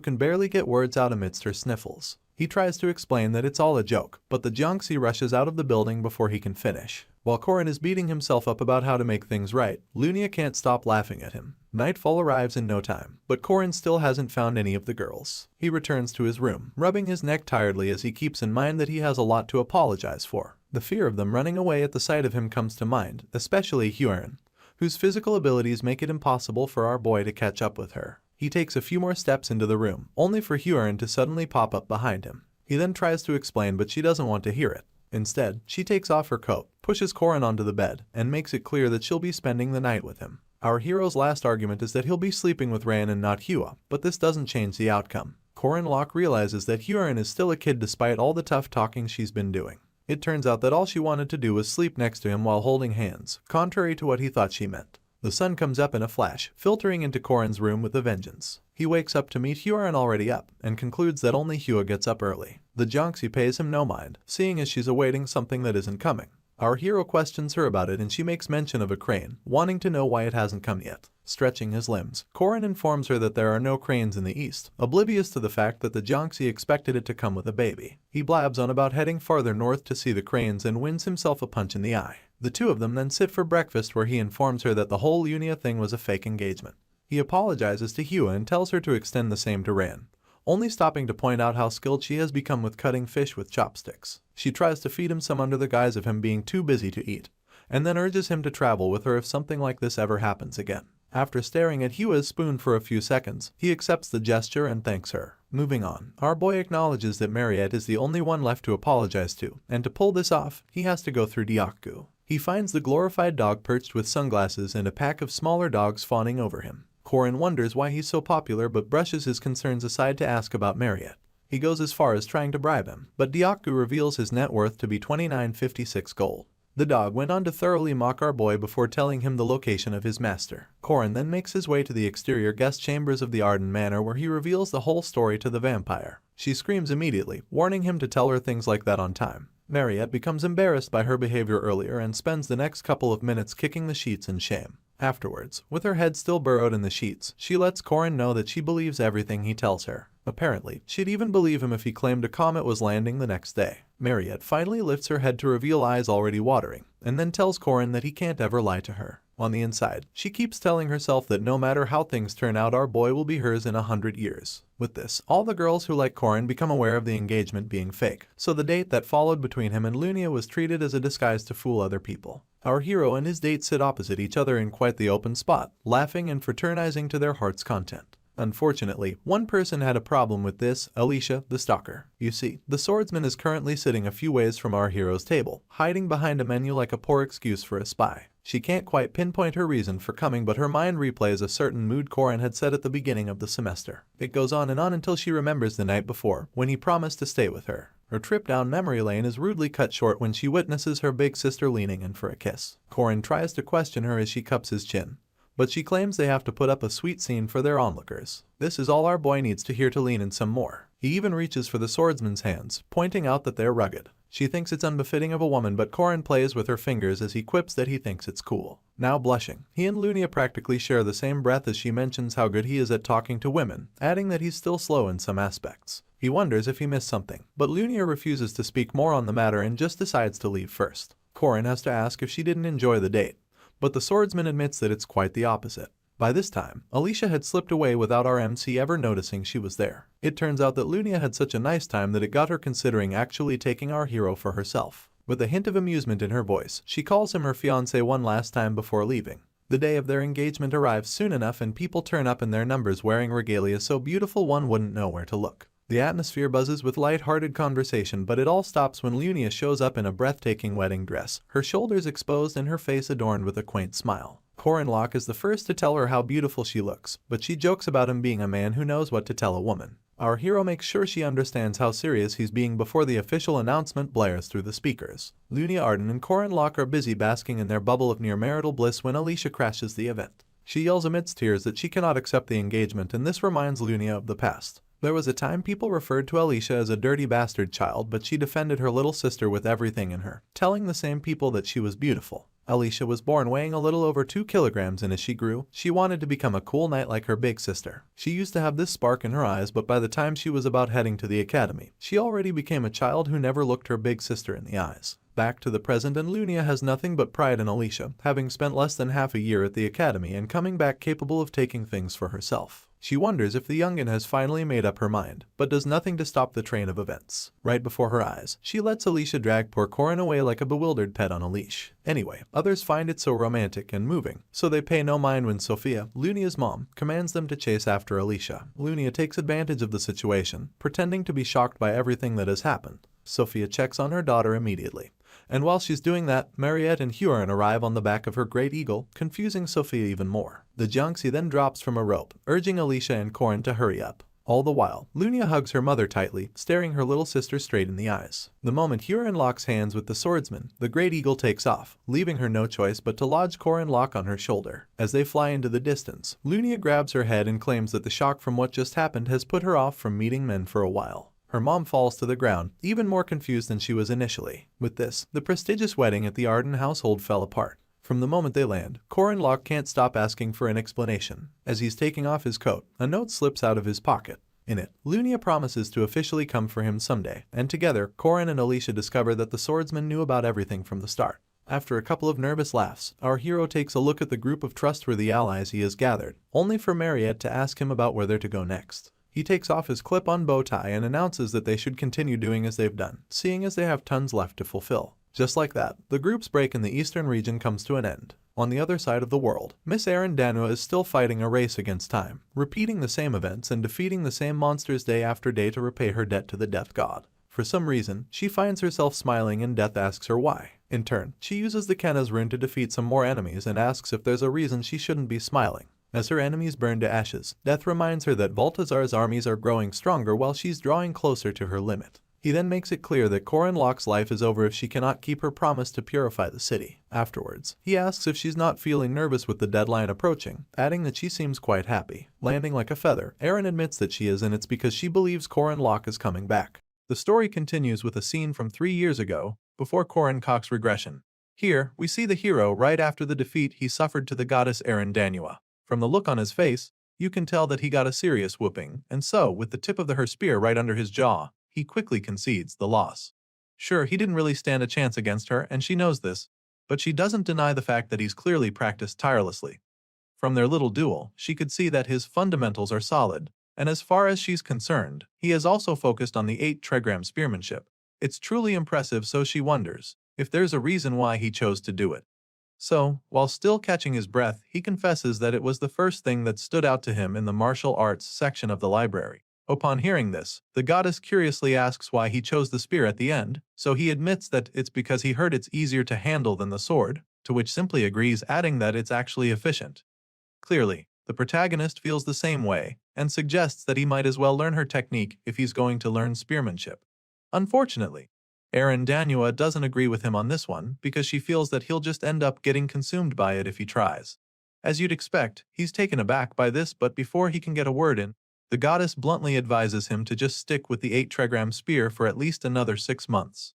can barely get words out amidst her sniffles. He tries to explain that it's all a joke, but the Jiangxi rushes out of the building before he can finish. While Korin is beating himself up about how to make things right, Lunia can't stop laughing at him. Nightfall arrives in no time, but Korin still hasn't found any of the girls. He returns to his room, rubbing his neck tiredly as he keeps in mind that he has a lot to apologize for. The fear of them running away at the sight of him comes to mind, especially Huron, whose physical abilities make it impossible for our boy to catch up with her. He takes a few more steps into the room, only for Huron to suddenly pop up behind him. He then tries to explain, but she doesn't want to hear it. Instead, she takes off her coat, pushes Korin onto the bed, and makes it clear that she'll be spending the night with him. Our hero's last argument is that he'll be sleeping with Ran and not Hua, but this doesn't change the outcome. Korin Locke realizes that Huron is still a kid despite all the tough talking she's been doing. It turns out that all she wanted to do was sleep next to him while holding hands, contrary to what he thought she meant. The sun comes up in a flash, filtering into Korin's room with a vengeance. He wakes up to meet Huron already up, and concludes that only Hua gets up early. The Jiangxi pays him no mind, seeing as she's awaiting something that isn't coming. Our hero questions her about it, and she makes mention of a crane, wanting to know why it hasn't come yet. Stretching his limbs, Korin informs her that there are no cranes in the east, oblivious to the fact that the Jiangxi expected it to come with a baby. He blabs on about heading farther north to see the cranes and wins himself a punch in the eye. The two of them then sit for breakfast, where he informs her that the whole Lunia thing was a fake engagement. He apologizes to Hua and tells her to extend the same to Ran, only stopping to point out how skilled she has become with cutting fish with chopsticks. She tries to feed him some under the guise of him being too busy to eat, and then urges him to travel with her if something like this ever happens again. After staring at Hua's spoon for a few seconds, he accepts the gesture and thanks her. Moving on, our boy acknowledges that Mariette is the only one left to apologize to, and to pull this off, he has to go through Diaku. He finds the glorified dog perched with sunglasses and a pack of smaller dogs fawning over him. Korin wonders why he's so popular, but brushes his concerns aside to ask about Mariette. He goes as far as trying to bribe him, but Diaku reveals his net worth to be 2956 gold. The dog went on to thoroughly mock our boy before telling him the location of his master. Korin then makes his way to the exterior guest chambers of the Arden Manor, where he reveals the whole story to the vampire. She screams immediately, warning him to tell her things like that on time. Mariette becomes embarrassed by her behavior earlier and spends the next couple of minutes kicking the sheets in shame. Afterwards, with her head still burrowed in the sheets, she lets Korin know that she believes everything he tells her. Apparently, she'd even believe him if he claimed a comet was landing the next day. Mariette finally lifts her head to reveal eyes already watering, and then tells Korin that he can't ever lie to her. On the inside, she keeps telling herself that no matter how things turn out, our boy will be hers in 100 years. With this, all the girls who like Korin become aware of the engagement being fake, so the date that followed between him and Lunia was treated as a disguise to fool other people. Our hero and his date sit opposite each other in quite the open spot, laughing and fraternizing to their heart's content. Unfortunately, one person had a problem with this, Alicia, the stalker. You see, the swordsman is currently sitting a few ways from our hero's table, hiding behind a menu like a poor excuse for a spy. She can't quite pinpoint her reason for coming, but her mind replays a certain mood Korin had set at the beginning of the semester. It goes on and on until she remembers the night before, when he promised to stay with her. Her trip down memory lane is rudely cut short when she witnesses her big sister leaning in for a kiss. Korin tries to question her as she cups his chin, but she claims they have to put up a sweet scene for their onlookers. This is all our boy needs to hear to lean in some more. He even reaches for the swordsman's hands, pointing out that they're rugged. She thinks it's unbefitting of a woman, but Korin plays with her fingers as he quips that he thinks it's cool. Now blushing, he and Lunia practically share the same breath as she mentions how good he is at talking to women, adding that he's still slow in some aspects. He wonders if he missed something, but Lunia refuses to speak more on the matter and just decides to leave first. Korin has to ask if she didn't enjoy the date, but the swordsman admits that it's quite the opposite. By this time, Alicia had slipped away without our MC ever noticing she was there. It turns out that Lunia had such a nice time that it got her considering actually taking our hero for herself. With a hint of amusement in her voice, she calls him her fiancé one last time before leaving. The day of their engagement arrives soon enough and people turn up in their numbers wearing regalia so beautiful one wouldn't know where to look. The atmosphere buzzes with light-hearted conversation, but it all stops when Lunia shows up in a breathtaking wedding dress, her shoulders exposed and her face adorned with a quaint smile. Korin Locke is the first to tell her how beautiful she looks, but she jokes about him being a man who knows what to tell a woman. Our hero makes sure she understands how serious he's being before the official announcement blares through the speakers. Lunia Arden and Korin Locke are busy basking in their bubble of near-marital bliss when Alicia crashes the event. She yells amidst tears that she cannot accept the engagement, and this reminds Lunia of the past. There was a time people referred to Alicia as a dirty bastard child, but she defended her little sister with everything in her, telling the same people that she was beautiful. Alicia was born weighing a little over 2 kilograms, and as she grew, she wanted to become a cool knight like her big sister. She used to have this spark in her eyes, but by the time she was about heading to the academy, she already became a child who never looked her big sister in the eyes. Back to the present, and Lunia has nothing but pride in Alicia, having spent less than half a year at the academy and coming back capable of taking things for herself. She wonders if the youngin has finally made up her mind, but does nothing to stop the train of events. Right before her eyes, she lets Alicia drag poor Korin away like a bewildered pet on a leash. Anyway, others find it so romantic and moving, so they pay no mind when Sophia, Lunia's mom, commands them to chase after Alicia. Lunia takes advantage of the situation, pretending to be shocked by everything that has happened. Sophia checks on her daughter immediately. And while she's doing that, Mariette and Huron arrive on the back of her great eagle, confusing Sophia even more. The Jiangxi then drops from a rope, urging Alicia and Korin to hurry up. All the while, Lunia hugs her mother tightly, staring her little sister straight in the eyes. The moment Huron locks hands with the swordsman, the great eagle takes off, leaving her no choice but to lodge Korin Locke on her shoulder. As they fly into the distance, Lunia grabs her head and claims that the shock from what just happened has put her off from meeting men for a while. Her mom falls to the ground, even more confused than she was initially. With this, the prestigious wedding at the Arden household fell apart. From the moment they land, Korin Locke can't stop asking for an explanation. As he's taking off his coat, a note slips out of his pocket. In it, Lunia promises to officially come for him someday, and together, Korin and Alicia discover that the swordsman knew about everything from the start. After a couple of nervous laughs, our hero takes a look at the group of trustworthy allies he has gathered, only for Mariette to ask him about where they're to go next. He takes off his clip-on bow tie and announces that they should continue doing as they've done, seeing as they have tons left to fulfill. Just like that, the group's break in the eastern region comes to an end. On the other side of the world, Miss Erin Danua is still fighting a race against time, repeating the same events and defeating the same monsters day after day to repay her debt to the death god. For some reason, she finds herself smiling and Death asks her why. In turn, she uses the Kenna's rune to defeat some more enemies and asks if there's a reason she shouldn't be smiling. As her enemies burn to ashes, Death reminds her that Baltazar's armies are growing stronger while she's drawing closer to her limit. He then makes it clear that Korin Locke's life is over if she cannot keep her promise to purify the city. Afterwards, he asks if she's not feeling nervous with the deadline approaching, adding that she seems quite happy. Landing like a feather, Erin admits that she is, and it's because she believes Korin Locke is coming back. The story continues with a scene from 3 years ago, before Korin Cock's regression. Here, we see the hero right after the defeat he suffered to the goddess Erin Danua. From the look on his face, you can tell that he got a serious whooping, and so, with the tip of her spear right under his jaw, he quickly concedes the loss. Sure, he didn't really stand a chance against her, and she knows this, but she doesn't deny the fact that he's clearly practiced tirelessly. From their little duel, she could see that his fundamentals are solid, and as far as she's concerned, he has also focused on the 8-trigram spearmanship. It's truly impressive, so she wonders if there's a reason why he chose to do it. So, while still catching his breath, he confesses that it was the first thing that stood out to him in the martial arts section of the library. Upon hearing this, the goddess curiously asks why he chose the spear at the end, so he admits that it's because he heard it's easier to handle than the sword, to which simply agrees, adding that it's actually efficient. Clearly, the protagonist feels the same way, and suggests that he might as well learn her technique if he's going to learn spearmanship. Unfortunately, Erin Danua doesn't agree with him on this one because she feels that he'll just end up getting consumed by it if he tries. As you'd expect, he's taken aback by this, but before he can get a word in, the goddess bluntly advises him to just stick with the 8 trigram spear for at least another 6 months.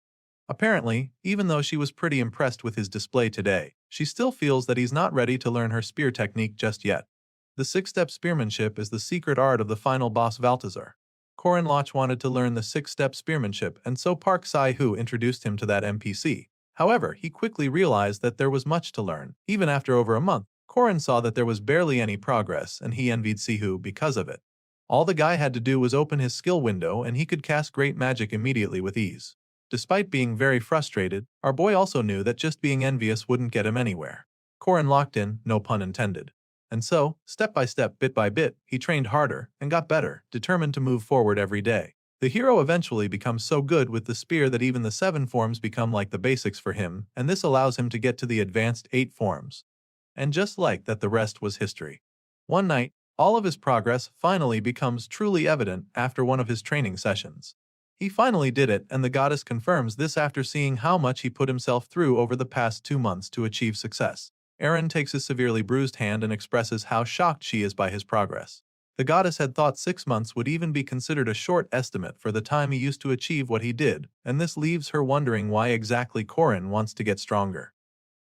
Apparently, even though she was pretty impressed with his display today, she still feels that he's not ready to learn her spear technique just yet. The 6-step spearmanship is the secret art of the final boss Valtazar. Korin Loch wanted to learn the 6-step spearmanship, and so Park Sahu introduced him to that NPC. However, he quickly realized that there was much to learn. Even after over a month, Korin saw that there was barely any progress, and he envied Sahu because of it. All the guy had to do was open his skill window and he could cast great magic immediately with ease. Despite being very frustrated, our boy also knew that just being envious wouldn't get him anywhere. Korin locked in, no pun intended. And so, step by step, bit by bit, he trained harder and got better, determined to move forward every day. The hero eventually becomes so good with the spear that even the 7 forms become like the basics for him, and this allows him to get to the advanced 8 forms. And just like that, the rest was history. One night, all of his progress finally becomes truly evident after one of his training sessions. He finally did it, and the goddess confirms this after seeing how much he put himself through over the past 2 months to achieve success. Eren takes his severely bruised hand and expresses how shocked she is by his progress. The goddess had thought 6 months would even be considered a short estimate for the time he used to achieve what he did, and this leaves her wondering why exactly Korin wants to get stronger.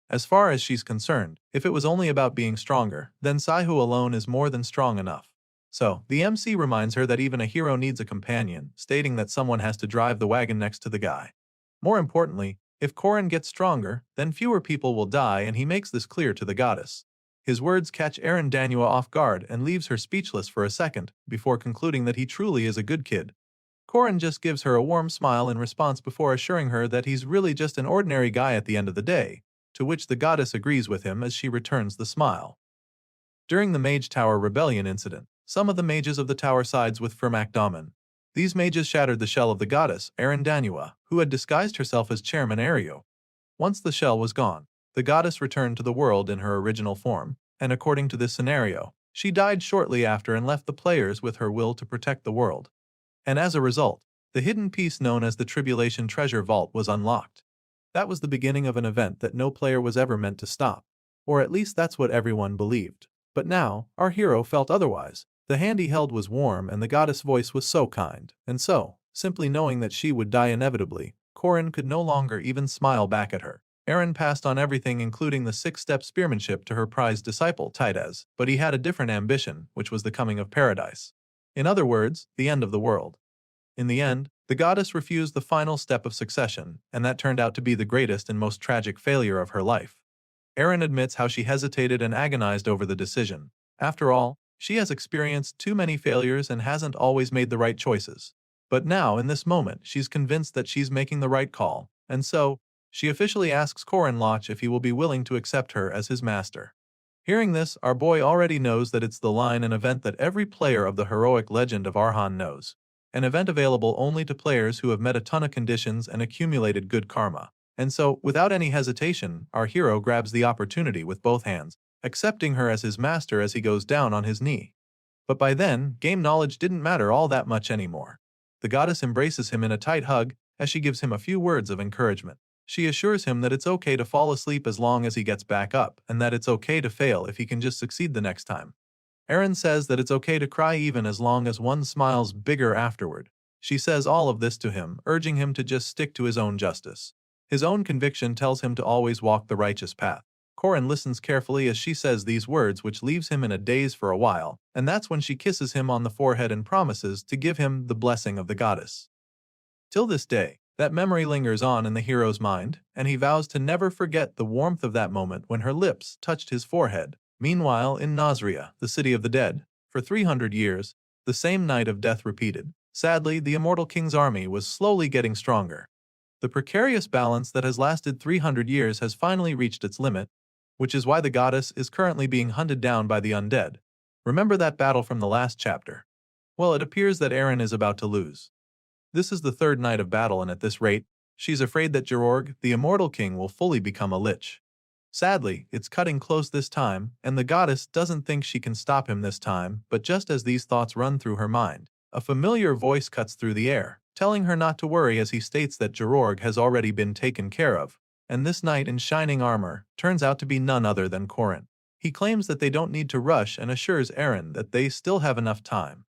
As far as she's concerned, if it was only about being stronger, then Sahu alone is more than strong enough. So, the MC reminds her that even a hero needs a companion, stating that someone has to drive the wagon next to the guy. More importantly, if Korin gets stronger, then fewer people will die, and he makes this clear to the goddess. His words catch Eren Danua off guard and leaves her speechless for a second, before concluding that he truly is a good kid. Korin just gives her a warm smile in response before assuring her that he's really just an ordinary guy at the end of the day, to which the goddess agrees with him as she returns the smile. During the Mage Tower Rebellion incident, some of the mages of the tower sides with Firmak Daman. These mages shattered the shell of the goddess, Eren Danua, who had disguised herself as Chairman Ario. Once the shell was gone, the goddess returned to the world in her original form, and according to this scenario, she died shortly after and left the players with her will to protect the world. And as a result, the hidden piece known as the Tribulation Treasure Vault was unlocked. That was the beginning of an event that no player was ever meant to stop. Or at least that's what everyone believed. But now, our hero felt otherwise. The hand he held was warm and the goddess' voice was so kind, and so, simply knowing that she would die inevitably, Korin could no longer even smile back at her. Eren passed on everything including the 6-step spearmanship to her prized disciple, Tidez, but he had a different ambition, which was the coming of paradise. In other words, the end of the world. In the end, the goddess refused the final step of succession, and that turned out to be the greatest and most tragic failure of her life. Eren admits how she hesitated and agonized over the decision. After all, she has experienced too many failures and hasn't always made the right choices. But now, in this moment, she's convinced that she's making the right call, and so, she officially asks Korin Loch if he will be willing to accept her as his master. Hearing this, our boy already knows that it's the line and event that every player of the heroic legend of Arhan knows. An event available only to players who have met a ton of conditions and accumulated good karma. And so, without any hesitation, our hero grabs the opportunity with both hands, accepting her as his master as he goes down on his knee. But by then, game knowledge didn't matter all that much anymore. The goddess embraces him in a tight hug as she gives him a few words of encouragement. She assures him that it's okay to fall asleep as long as he gets back up, and that it's okay to fail if he can just succeed the next time. Eren says that it's okay to cry even as long as one smiles bigger afterward. She says all of this to him, urging him to just stick to his own justice. His own conviction tells him to always walk the righteous path. Korin listens carefully as she says these words, which leaves him in a daze for a while, and that's when she kisses him on the forehead and promises to give him the blessing of the goddess. Till this day, that memory lingers on in the hero's mind, and he vows to never forget the warmth of that moment when her lips touched his forehead. Meanwhile, in Nazria, the city of the dead, for 300 years, the same night of death repeated. Sadly, the immortal king's army was slowly getting stronger. The precarious balance that has lasted 300 years has finally reached its limit, which is why the goddess is currently being hunted down by the undead. Remember that battle from the last chapter? Well, it appears that Eren is about to lose. This is the 3rd night of battle, and at this rate, she's afraid that Jororg, the immortal king, will fully become a lich. Sadly, it's cutting close this time, and the goddess doesn't think she can stop him this time, but just as these thoughts run through her mind, a familiar voice cuts through the air, telling her not to worry as he states that Jororg has already been taken care of, and this knight in shining armor turns out to be none other than Korin. He claims that they don't need to rush and assures Eren that they still have enough time.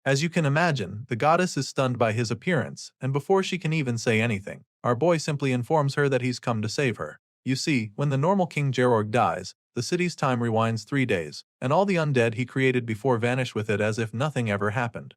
As you can imagine, the goddess is stunned by his appearance, and before she can even say anything, our boy simply informs her that he's come to save her. You see, when the normal King Georg dies, the city's time rewinds 3 days, and all the undead he created before vanish with it as if nothing ever happened.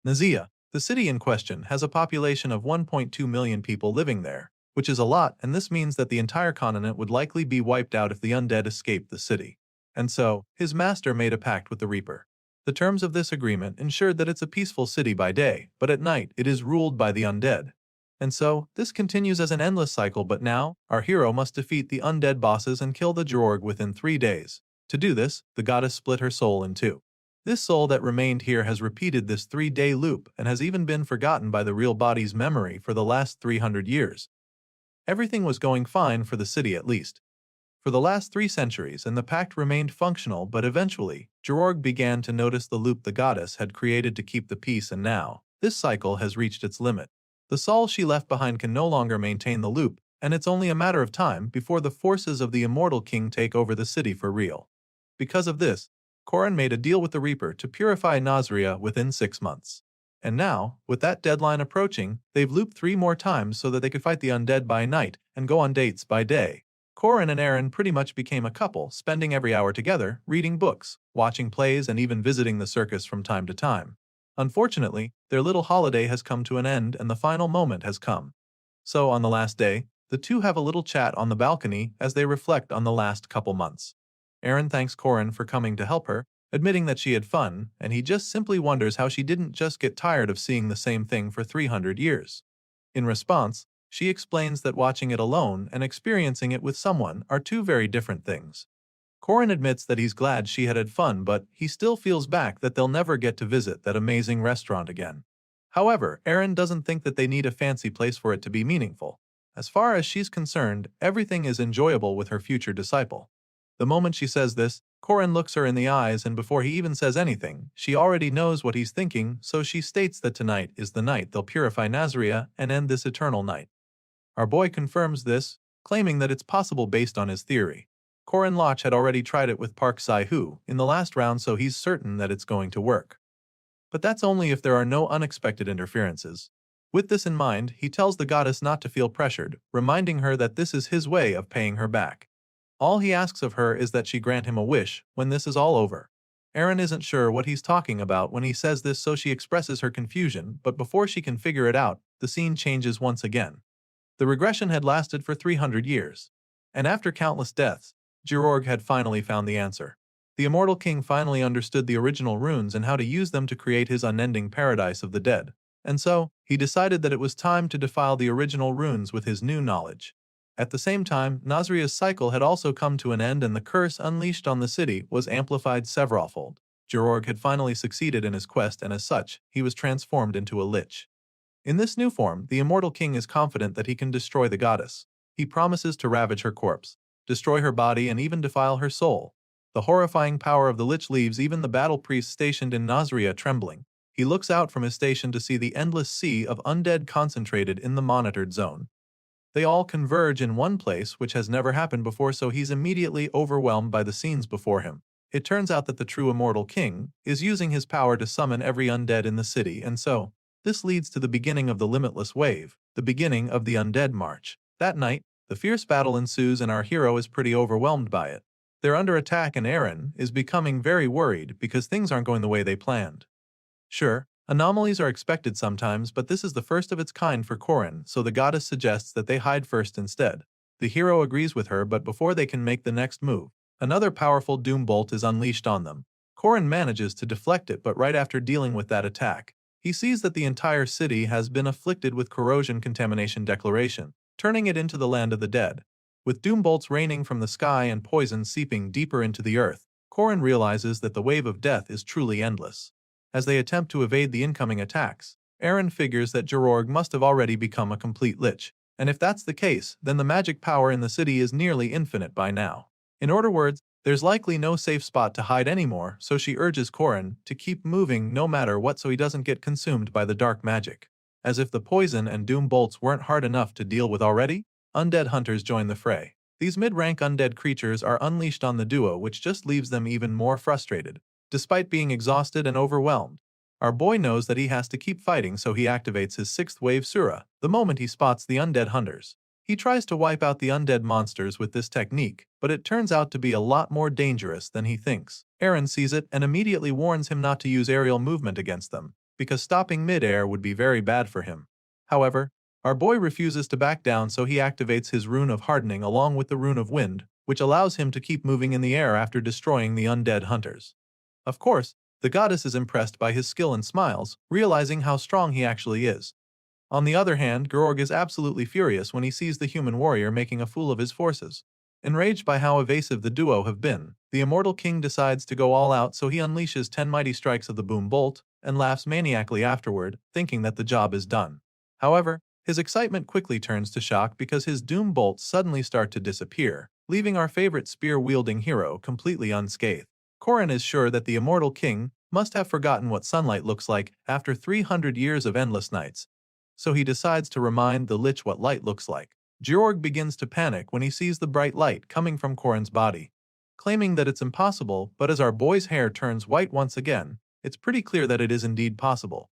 Nazia, the city in question, has a population of 1.2 million people living there, which is a lot, and this means that the entire continent would likely be wiped out if the undead escaped the city. And so, his master made a pact with the Reaper. The terms of this agreement ensured that it's a peaceful city by day, but at night it is ruled by the undead. And so, this continues as an endless cycle, but now, our hero must defeat the undead bosses and kill the Georg within 3 days. To do this, the goddess split her soul in two. This soul that remained here has repeated this 3-day loop and has even been forgotten by the real body's memory for the last 300 years. Everything was going fine for the city at least. For the last 3 centuries, and the pact remained functional, but eventually, Georg began to notice the loop the goddess had created to keep the peace, and now, this cycle has reached its limit. The soul she left behind can no longer maintain the loop, and it's only a matter of time before the forces of the immortal king take over the city for real. Because of this, Korin made a deal with the Reaper to purify Nazria within 6 months. And now, with that deadline approaching, they've looped 3 more times so that they could fight the undead by night and go on dates by day. Korin and Eren pretty much became a couple, spending every hour together, reading books, watching plays, and even visiting the circus from time to time. Unfortunately, their little holiday has come to an end and the final moment has come. So on the last day, the two have a little chat on the balcony as they reflect on the last couple months. Eren thanks Korin for coming to help her, admitting that she had fun, and he just simply wonders how she didn't just get tired of seeing the same thing for 300 years. In response, she explains that watching it alone and experiencing it with someone are 2 very different things. Korin admits that he's glad she had fun, but he still feels back that they'll never get to visit that amazing restaurant again. However, Eren doesn't think that they need a fancy place for it to be meaningful. As far as she's concerned, everything is enjoyable with her future disciple. The moment she says this, Korin looks her in the eyes, and before he even says anything, she already knows what he's thinking, so she states that tonight is the night they'll purify Nazria and end this eternal night. Our boy confirms this, claiming that it's possible based on his theory. Korin Loch had already tried it with Park Sahu in the last round, so he's certain that it's going to work. But that's only if there are no unexpected interferences. With this in mind, he tells the goddess not to feel pressured, reminding her that this is his way of paying her back. All he asks of her is that she grant him a wish when this is all over. Eren isn't sure what he's talking about when he says this, so she expresses her confusion, but before she can figure it out, the scene changes once again. The regression had lasted for 300 years. And after countless deaths, Georg had finally found the answer. The immortal king finally understood the original runes and how to use them to create his unending paradise of the dead. And so, he decided that it was time to defile the original runes with his new knowledge. At the same time, Nazria's cycle had also come to an end, and the curse unleashed on the city was amplified severalfold. Georg had finally succeeded in his quest, and as such, he was transformed into a lich. In this new form, the immortal king is confident that he can destroy the goddess. He promises to ravage her corpse, destroy her body, and even defile her soul. The horrifying power of the lich leaves even the battle priest stationed in Nazria trembling. He looks out from his station to see the endless sea of undead concentrated in the monitored zone. They all converge in one place, which has never happened before, so he's immediately overwhelmed by the scenes before him. It turns out that the true immortal king is using his power to summon every undead in the city, and so, this leads to the beginning of the limitless wave, the beginning of the undead march. That night, the fierce battle ensues and our hero is pretty overwhelmed by it. They're under attack and Eren is becoming very worried because things aren't going the way they planned. Sure, anomalies are expected sometimes, but this is the first of its kind for Korin, so the goddess suggests that they hide first instead. The hero agrees with her, but before they can make the next move, another powerful doom bolt is unleashed on them. Korin manages to deflect it, but right after dealing with that attack, he sees that the entire city has been afflicted with corrosion contamination declaration, turning it into the land of the dead. With doom bolts raining from the sky and poison seeping deeper into the earth, Korin realizes that the wave of death is truly endless. As they attempt to evade the incoming attacks, Eren figures that Georg must have already become a complete lich, and if that's the case, then the magic power in the city is nearly infinite by now. In other words, there's likely no safe spot to hide anymore, so she urges Korin to keep moving no matter what so he doesn't get consumed by the dark magic. As if the poison and doom bolts weren't hard enough to deal with already, undead hunters join the fray. These mid-rank undead creatures are unleashed on the duo, which just leaves them even more frustrated, despite being exhausted and overwhelmed. Our boy knows that he has to keep fighting, so he activates his 6th wave Sura the moment he spots the undead hunters. He tries to wipe out the undead monsters with this technique, but it turns out to be a lot more dangerous than he thinks. Eren sees it and immediately warns him not to use aerial movement against them, because stopping mid-air would be very bad for him. However, our boy refuses to back down, so he activates his rune of hardening along with the rune of wind, which allows him to keep moving in the air after destroying the undead hunters. Of course, the goddess is impressed by his skill and smiles, realizing how strong he actually is. On the other hand, Georg is absolutely furious when he sees the human warrior making a fool of his forces. Enraged by how evasive the duo have been, the immortal king decides to go all out, so he unleashes 10 mighty strikes of the boom bolt and laughs maniacally afterward, thinking that the job is done. However, his excitement quickly turns to shock because his doom bolts suddenly start to disappear, leaving our favorite spear-wielding hero completely unscathed. Korin is sure that the immortal king must have forgotten what sunlight looks like after 300 years of endless nights, so he decides to remind the Lich what light looks like. Georg begins to panic when he sees the bright light coming from Korin's body, claiming that it's impossible, but as our boy's hair turns white once again, it's pretty clear that it is indeed possible.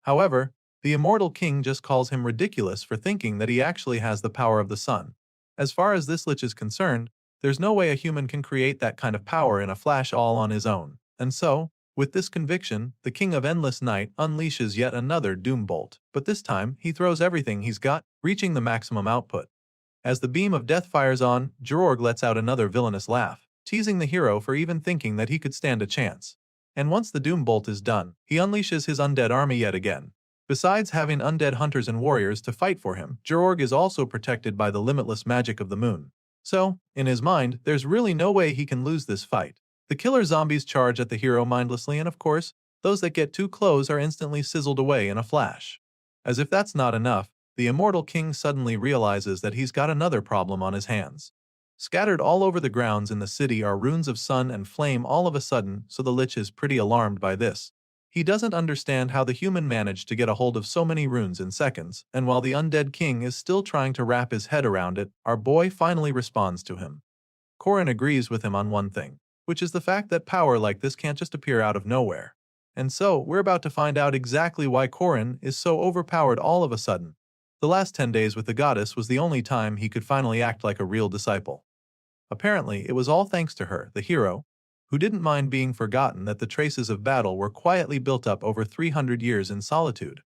However, the immortal king just calls him ridiculous for thinking that he actually has the power of the sun. As far as this Lich is concerned, there's no way a human can create that kind of power in a flash all on his own. And so, with this conviction, the King of Endless Night unleashes yet another Doom Bolt, but this time he throws everything he's got, reaching the maximum output. As the beam of death fires on, Georg lets out another villainous laugh, teasing the hero for even thinking that he could stand a chance. And once the Doom Bolt is done, he unleashes his undead army yet again. Besides having undead hunters and warriors to fight for him, Georg is also protected by the limitless magic of the moon. So, in his mind, there's really no way he can lose this fight. The killer zombies charge at the hero mindlessly, and of course, those that get too close are instantly sizzled away in a flash. As if that's not enough, the immortal king suddenly realizes that he's got another problem on his hands. Scattered all over the grounds in the city are runes of sun and flame all of a sudden, so the Lich is pretty alarmed by this. He doesn't understand how the human managed to get a hold of so many runes in seconds, and while the undead king is still trying to wrap his head around it, our boy finally responds to him. Korin agrees with him on one thing, which is the fact that power like this can't just appear out of nowhere. And so, we're about to find out exactly why Korin is so overpowered all of a sudden. The last 10 days with the goddess was the only time he could finally act like a real disciple. Apparently, it was all thanks to her, the hero, who didn't mind being forgotten that the traces of battle were quietly built up over 300 years in solitude.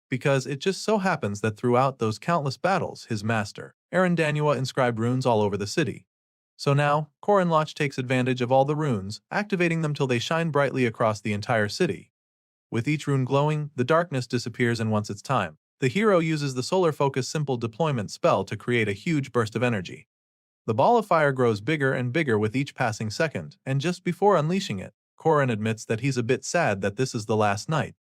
Because it just so happens that throughout those countless battles, his master, Erendanua, inscribed runes all over the city. So now, Korin Loch takes advantage of all the runes, activating them till they shine brightly across the entire city. With each rune glowing, the darkness disappears, and once it's time, the hero uses the Solar Focus simple deployment spell to create a huge burst of energy. The ball of fire grows bigger and bigger with each passing second, and just before unleashing it, Korin admits that he's a bit sad that this is the last night.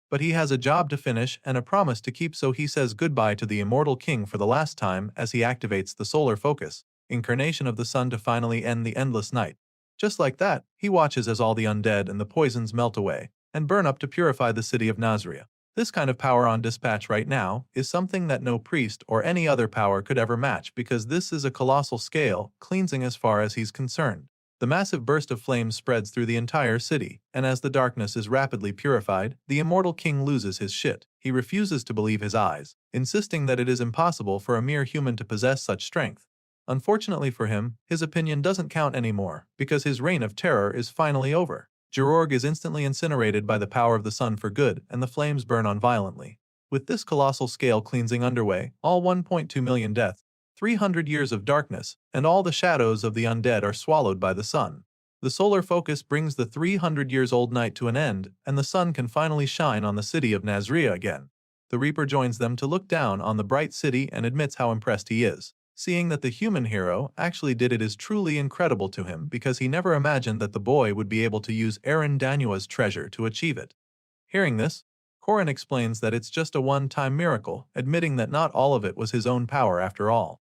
But he has a job to finish and a promise to keep, so he says goodbye to the immortal king for the last time as he activates the Solar Focus, incarnation of the sun, to finally end the endless night. Just like that, he watches as all the undead and the poisons melt away and burn up to purify the city of Nazria. This kind of power on dispatch right now is something that no priest or any other power could ever match, because this is a colossal scale cleansing as far as he's concerned. The massive burst of flames spreads through the entire city, and as the darkness is rapidly purified, the immortal king loses his shit. He refuses to believe his eyes, insisting that it is impossible for a mere human to possess such strength. Unfortunately for him, his opinion doesn't count anymore, because his reign of terror is finally over. Georg is instantly incinerated by the power of the sun for good, and the flames burn on violently. With this colossal scale cleansing underway, all 1.2 million deaths, 300 years of darkness, and all the shadows of the undead are swallowed by the sun. The solar focus brings the 300 years old night to an end, and the sun can finally shine on the city of Nazria again. The Reaper joins them to look down on the bright city and admits how impressed he is. Seeing that the human hero actually did it is truly incredible to him, because he never imagined that the boy would be able to use Erendanua's treasure to achieve it. Hearing this, Korin explains that it's just a one-time miracle, admitting that not all of it was his own power after all.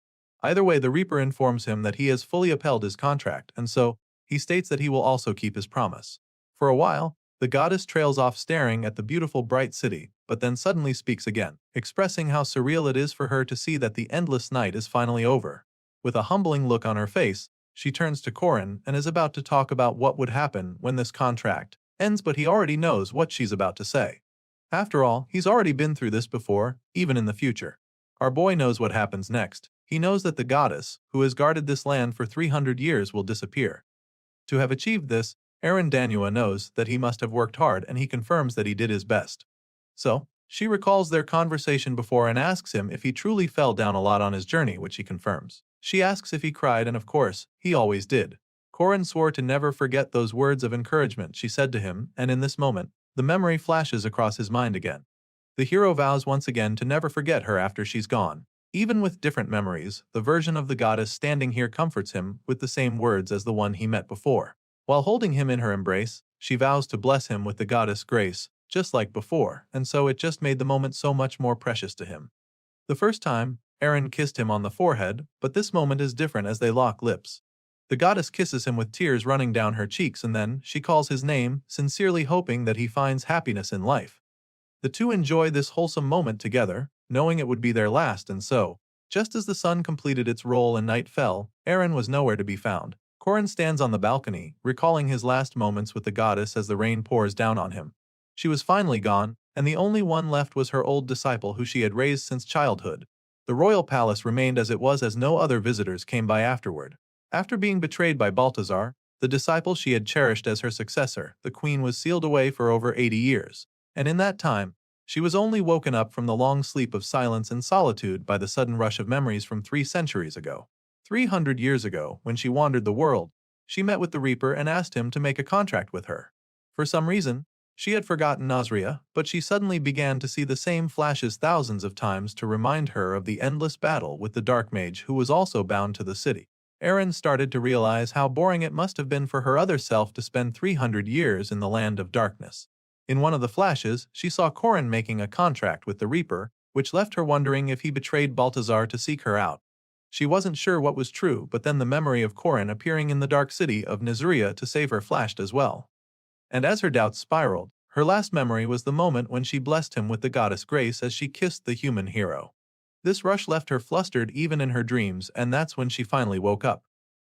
Either way, the Reaper informs him that he has fully upheld his contract, and so, he states that he will also keep his promise. For a while, the goddess trails off staring at the beautiful bright city, but then suddenly speaks again, expressing how surreal it is for her to see that the endless night is finally over. With a humbling look on her face, she turns to Korin and is about to talk about what would happen when this contract ends, but he already knows what she's about to say. After all, he's already been through this before, even in the future. Our boy knows what happens next. He knows that the goddess, who has guarded this land for 300 years, will disappear. To have achieved this, Aaron Danua knows that he must have worked hard, and he confirms that he did his best. So, she recalls their conversation before and asks him if he truly fell down a lot on his journey, which he confirms. She asks if he cried, and of course, he always did. Korin swore to never forget those words of encouragement she said to him, and in this moment, the memory flashes across his mind again. The hero vows once again to never forget her after she's gone. Even with different memories, the version of the goddess standing here comforts him with the same words as the one he met before. While holding him in her embrace, she vows to bless him with the goddess grace, just like before, and so it just made the moment so much more precious to him. The first time, Aaron kissed him on the forehead, but this moment is different as they lock lips. The goddess kisses him with tears running down her cheeks, and then she calls his name, sincerely hoping that he finds happiness in life. The two enjoy this wholesome moment together, knowing it would be their last, and so, just as the sun completed its role and night fell, Aaron was nowhere to be found. Korin stands on the balcony, recalling his last moments with the goddess as the rain pours down on him. She was finally gone, and the only one left was her old disciple who she had raised since childhood. The royal palace remained as it was as no other visitors came by afterward. After being betrayed by Balthazar, the disciple she had cherished as her successor, the queen was sealed away for over 80 years. And in that time, she was only woken up from the long sleep of silence and solitude by the sudden rush of memories from 3 centuries ago. 300 years ago, when she wandered the world, she met with the Reaper and asked him to make a contract with her. For some reason, she had forgotten Nasria, but she suddenly began to see the same flashes thousands of times to remind her of the endless battle with the Dark Mage who was also bound to the city. Aaron started to realize how boring it must have been for her other self to spend 300 years in the land of darkness. In one of the flashes, she saw Korin making a contract with the Reaper, which left her wondering if he betrayed Balthazar to seek her out. She wasn't sure what was true, but then the memory of Korin appearing in the dark city of Nasria to save her flashed as well. And as her doubts spiraled, her last memory was the moment when she blessed him with the goddess grace as she kissed the human hero. This rush left her flustered even in her dreams, and that's when she finally woke up.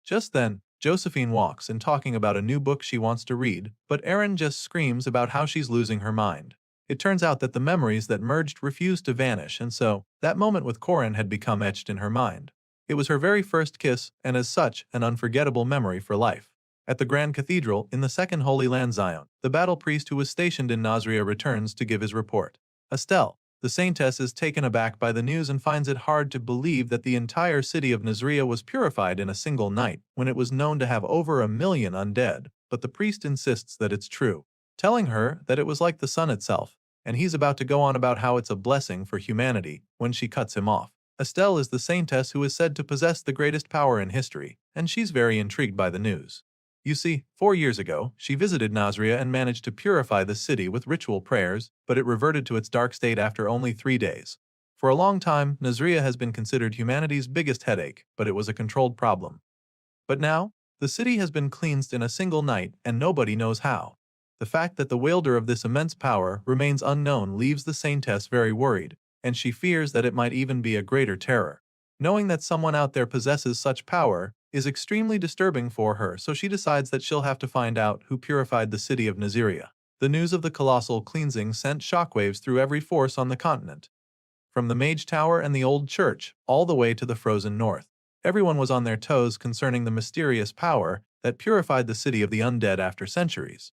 Just then, Josephine walks in talking about a new book she wants to read, but Aaron just screams about how she's losing her mind. It turns out that the memories that merged refused to vanish, and so, that moment with Korin had become etched in her mind. It was her very first kiss, and as such, an unforgettable memory for life. At the Grand Cathedral, in the Second Holy Land Zion, the battle priest who was stationed in Nasria returns to give his report. Estelle, the saintess, is taken aback by the news and finds it hard to believe that the entire city of Nasria was purified in a single night, when it was known to have over 1 million undead, but the priest insists that it's true, telling her that it was like the sun itself, and he's about to go on about how it's a blessing for humanity when she cuts him off. Estelle is the saintess who is said to possess the greatest power in history, and she's very intrigued by the news. You see, 4 years ago, she visited Nasria and managed to purify the city with ritual prayers, but it reverted to its dark state after only 3 days. For a long time, Nasria has been considered humanity's biggest headache, but it was a controlled problem. But now, the city has been cleansed in a single night, and nobody knows how. The fact that the wielder of this immense power remains unknown leaves the saintess very worried, and she fears that it might even be a greater terror. Knowing that someone out there possesses such power is extremely disturbing for her, so she decides that she'll have to find out who purified the city of Nasria. The news of the colossal cleansing sent shockwaves through every force on the continent. From the Mage Tower and the Old Church, all the way to the frozen north. Everyone was on their toes concerning the mysterious power that purified the city of the undead after centuries.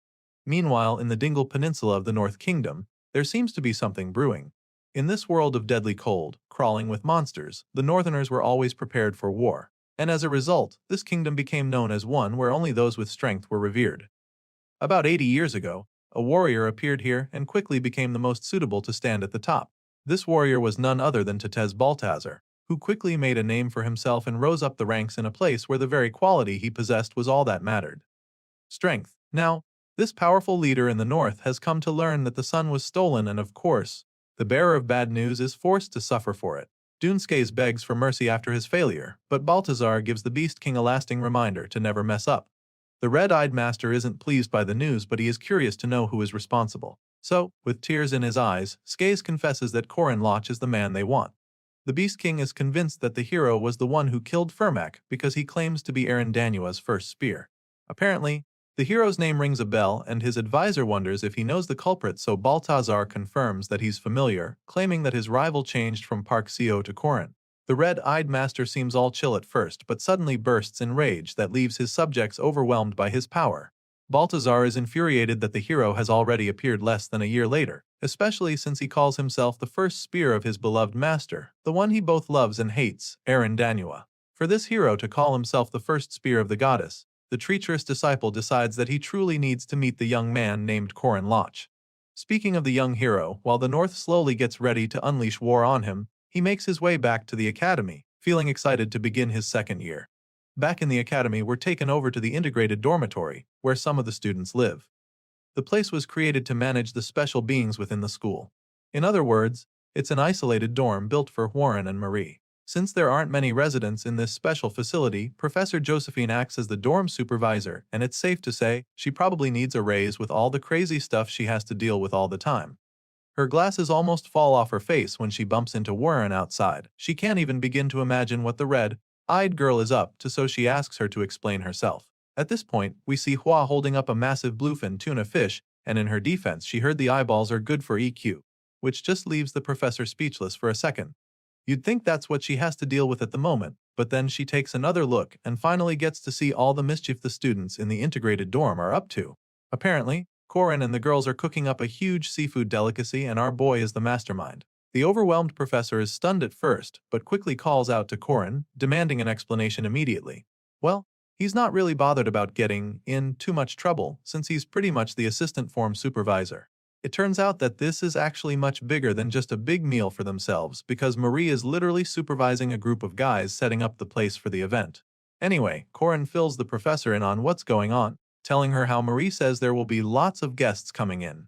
Meanwhile, in the Dingle Peninsula of the North Kingdom, there seems to be something brewing. In this world of deadly cold, crawling with monsters, the Northerners were always prepared for war. And as a result, this kingdom became known as one where only those with strength were revered. About 80 years ago, a warrior appeared here and quickly became the most suitable to stand at the top. This warrior was none other than Tetez Balthazar, who quickly made a name for himself and rose up the ranks in a place where the very quality he possessed was all that mattered. Strength. Now, this powerful leader in the north has come to learn that the sun was stolen, and of course, the bearer of bad news is forced to suffer for it. Dunskes begs for mercy after his failure, but Balthazar gives the Beast King a lasting reminder to never mess up. The red-eyed master isn't pleased by the news, but he is curious to know who is responsible. So, with tears in his eyes, Skase confesses that Korin Loch is the man they want. The Beast King is convinced that the hero was the one who killed Fermac because he claims to be Arandanua's first spear. Apparently, the hero's name rings a bell and his advisor wonders if he knows the culprit, so Baltazar confirms that he's familiar, claiming that his rival changed from Parksio to Korin. The red-eyed master seems all chill at first but suddenly bursts in rage that leaves his subjects overwhelmed by his power. Baltazar is infuriated that the hero has already appeared less than a year later, especially since he calls himself the first spear of his beloved master, the one he both loves and hates, Arandanua. For this hero to call himself the first spear of the goddess, the treacherous disciple decides that he truly needs to meet the young man named Korin Loch. Speaking of the young hero, while the North slowly gets ready to unleash war on him, he makes his way back to the academy, feeling excited to begin his second year. Back in the academy, we're taken over to the integrated dormitory, where some of the students live. The place was created to manage the special beings within the school. In other words, it's an isolated dorm built for Warren and Marie. Since there aren't many residents in this special facility, Professor Josephine acts as the dorm supervisor, and it's safe to say she probably needs a raise with all the crazy stuff she has to deal with all the time. Her glasses almost fall off her face when she bumps into Warren outside. She can't even begin to imagine what the red-eyed girl is up to, so she asks her to explain herself. At this point, we see Hua holding up a massive bluefin tuna fish, and in her defense she heard the eyeballs are good for EQ, which just leaves the professor speechless for a second. You'd think that's what she has to deal with at the moment, but then she takes another look and finally gets to see all the mischief the students in the integrated dorm are up to. Apparently, Korin and the girls are cooking up a huge seafood delicacy and our boy is the mastermind. The overwhelmed professor is stunned at first, but quickly calls out to Korin, demanding an explanation immediately. Well, he's not really bothered about getting in too much trouble, since he's pretty much the assistant form supervisor. It turns out that this is actually much bigger than just a big meal for themselves, because Marie is literally supervising a group of guys setting up the place for the event. Anyway, Korin fills the professor in on what's going on, telling her how Marie says there will be lots of guests coming in,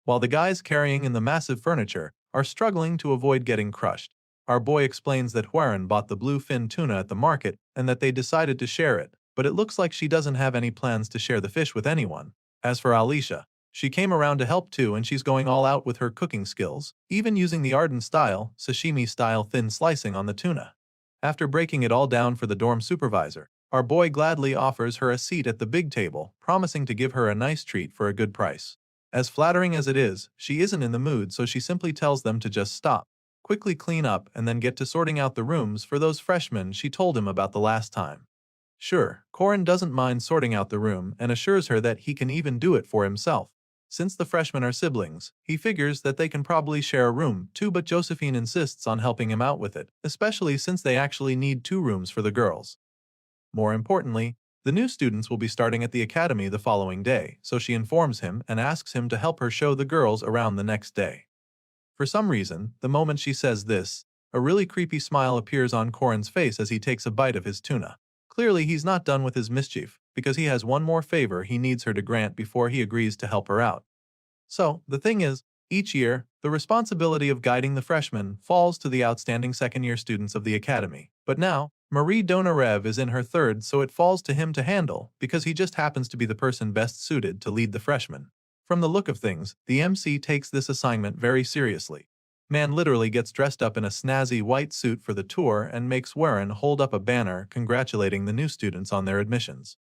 while the guys carrying in the massive furniture are struggling to avoid getting crushed. Our boy explains that Warren bought the bluefin tuna at the market and that they decided to share it, but it looks like she doesn't have any plans to share the fish with anyone. As for Alicia, she came around to help too, and she's going all out with her cooking skills, even using the Arden-style, sashimi-style thin slicing on the tuna. After breaking it all down for the dorm supervisor, our boy gladly offers her a seat at the big table, promising to give her a nice treat for a good price. As flattering as it is, she isn't in the mood, so she simply tells them to just stop, quickly clean up, and then get to sorting out the rooms for those freshmen she told him about the last time. Sure, Korin doesn't mind sorting out the room and assures her that he can even do it for himself. Since the freshmen are siblings, he figures that they can probably share a room too, but Josephine insists on helping him out with it, especially since they actually need 2 rooms for the girls. More importantly, the new students will be starting at the academy the following day, so she informs him and asks him to help her show the girls around the next day. For some reason, the moment she says this, a really creepy smile appears on Korin's face as he takes a bite of his tuna. Clearly, he's not done with his mischief, because he has one more favor he needs her to grant before he agrees to help her out. So, the thing is, each year, the responsibility of guiding the freshmen falls to the outstanding second-year students of the academy. But now, Marie Donarev is in her third, so it falls to him to handle, because he just happens to be the person best suited to lead the freshmen. From the look of things, the MC takes this assignment very seriously. Man literally gets dressed up in a snazzy white suit for the tour and makes Warren hold up a banner congratulating the new students on their admissions.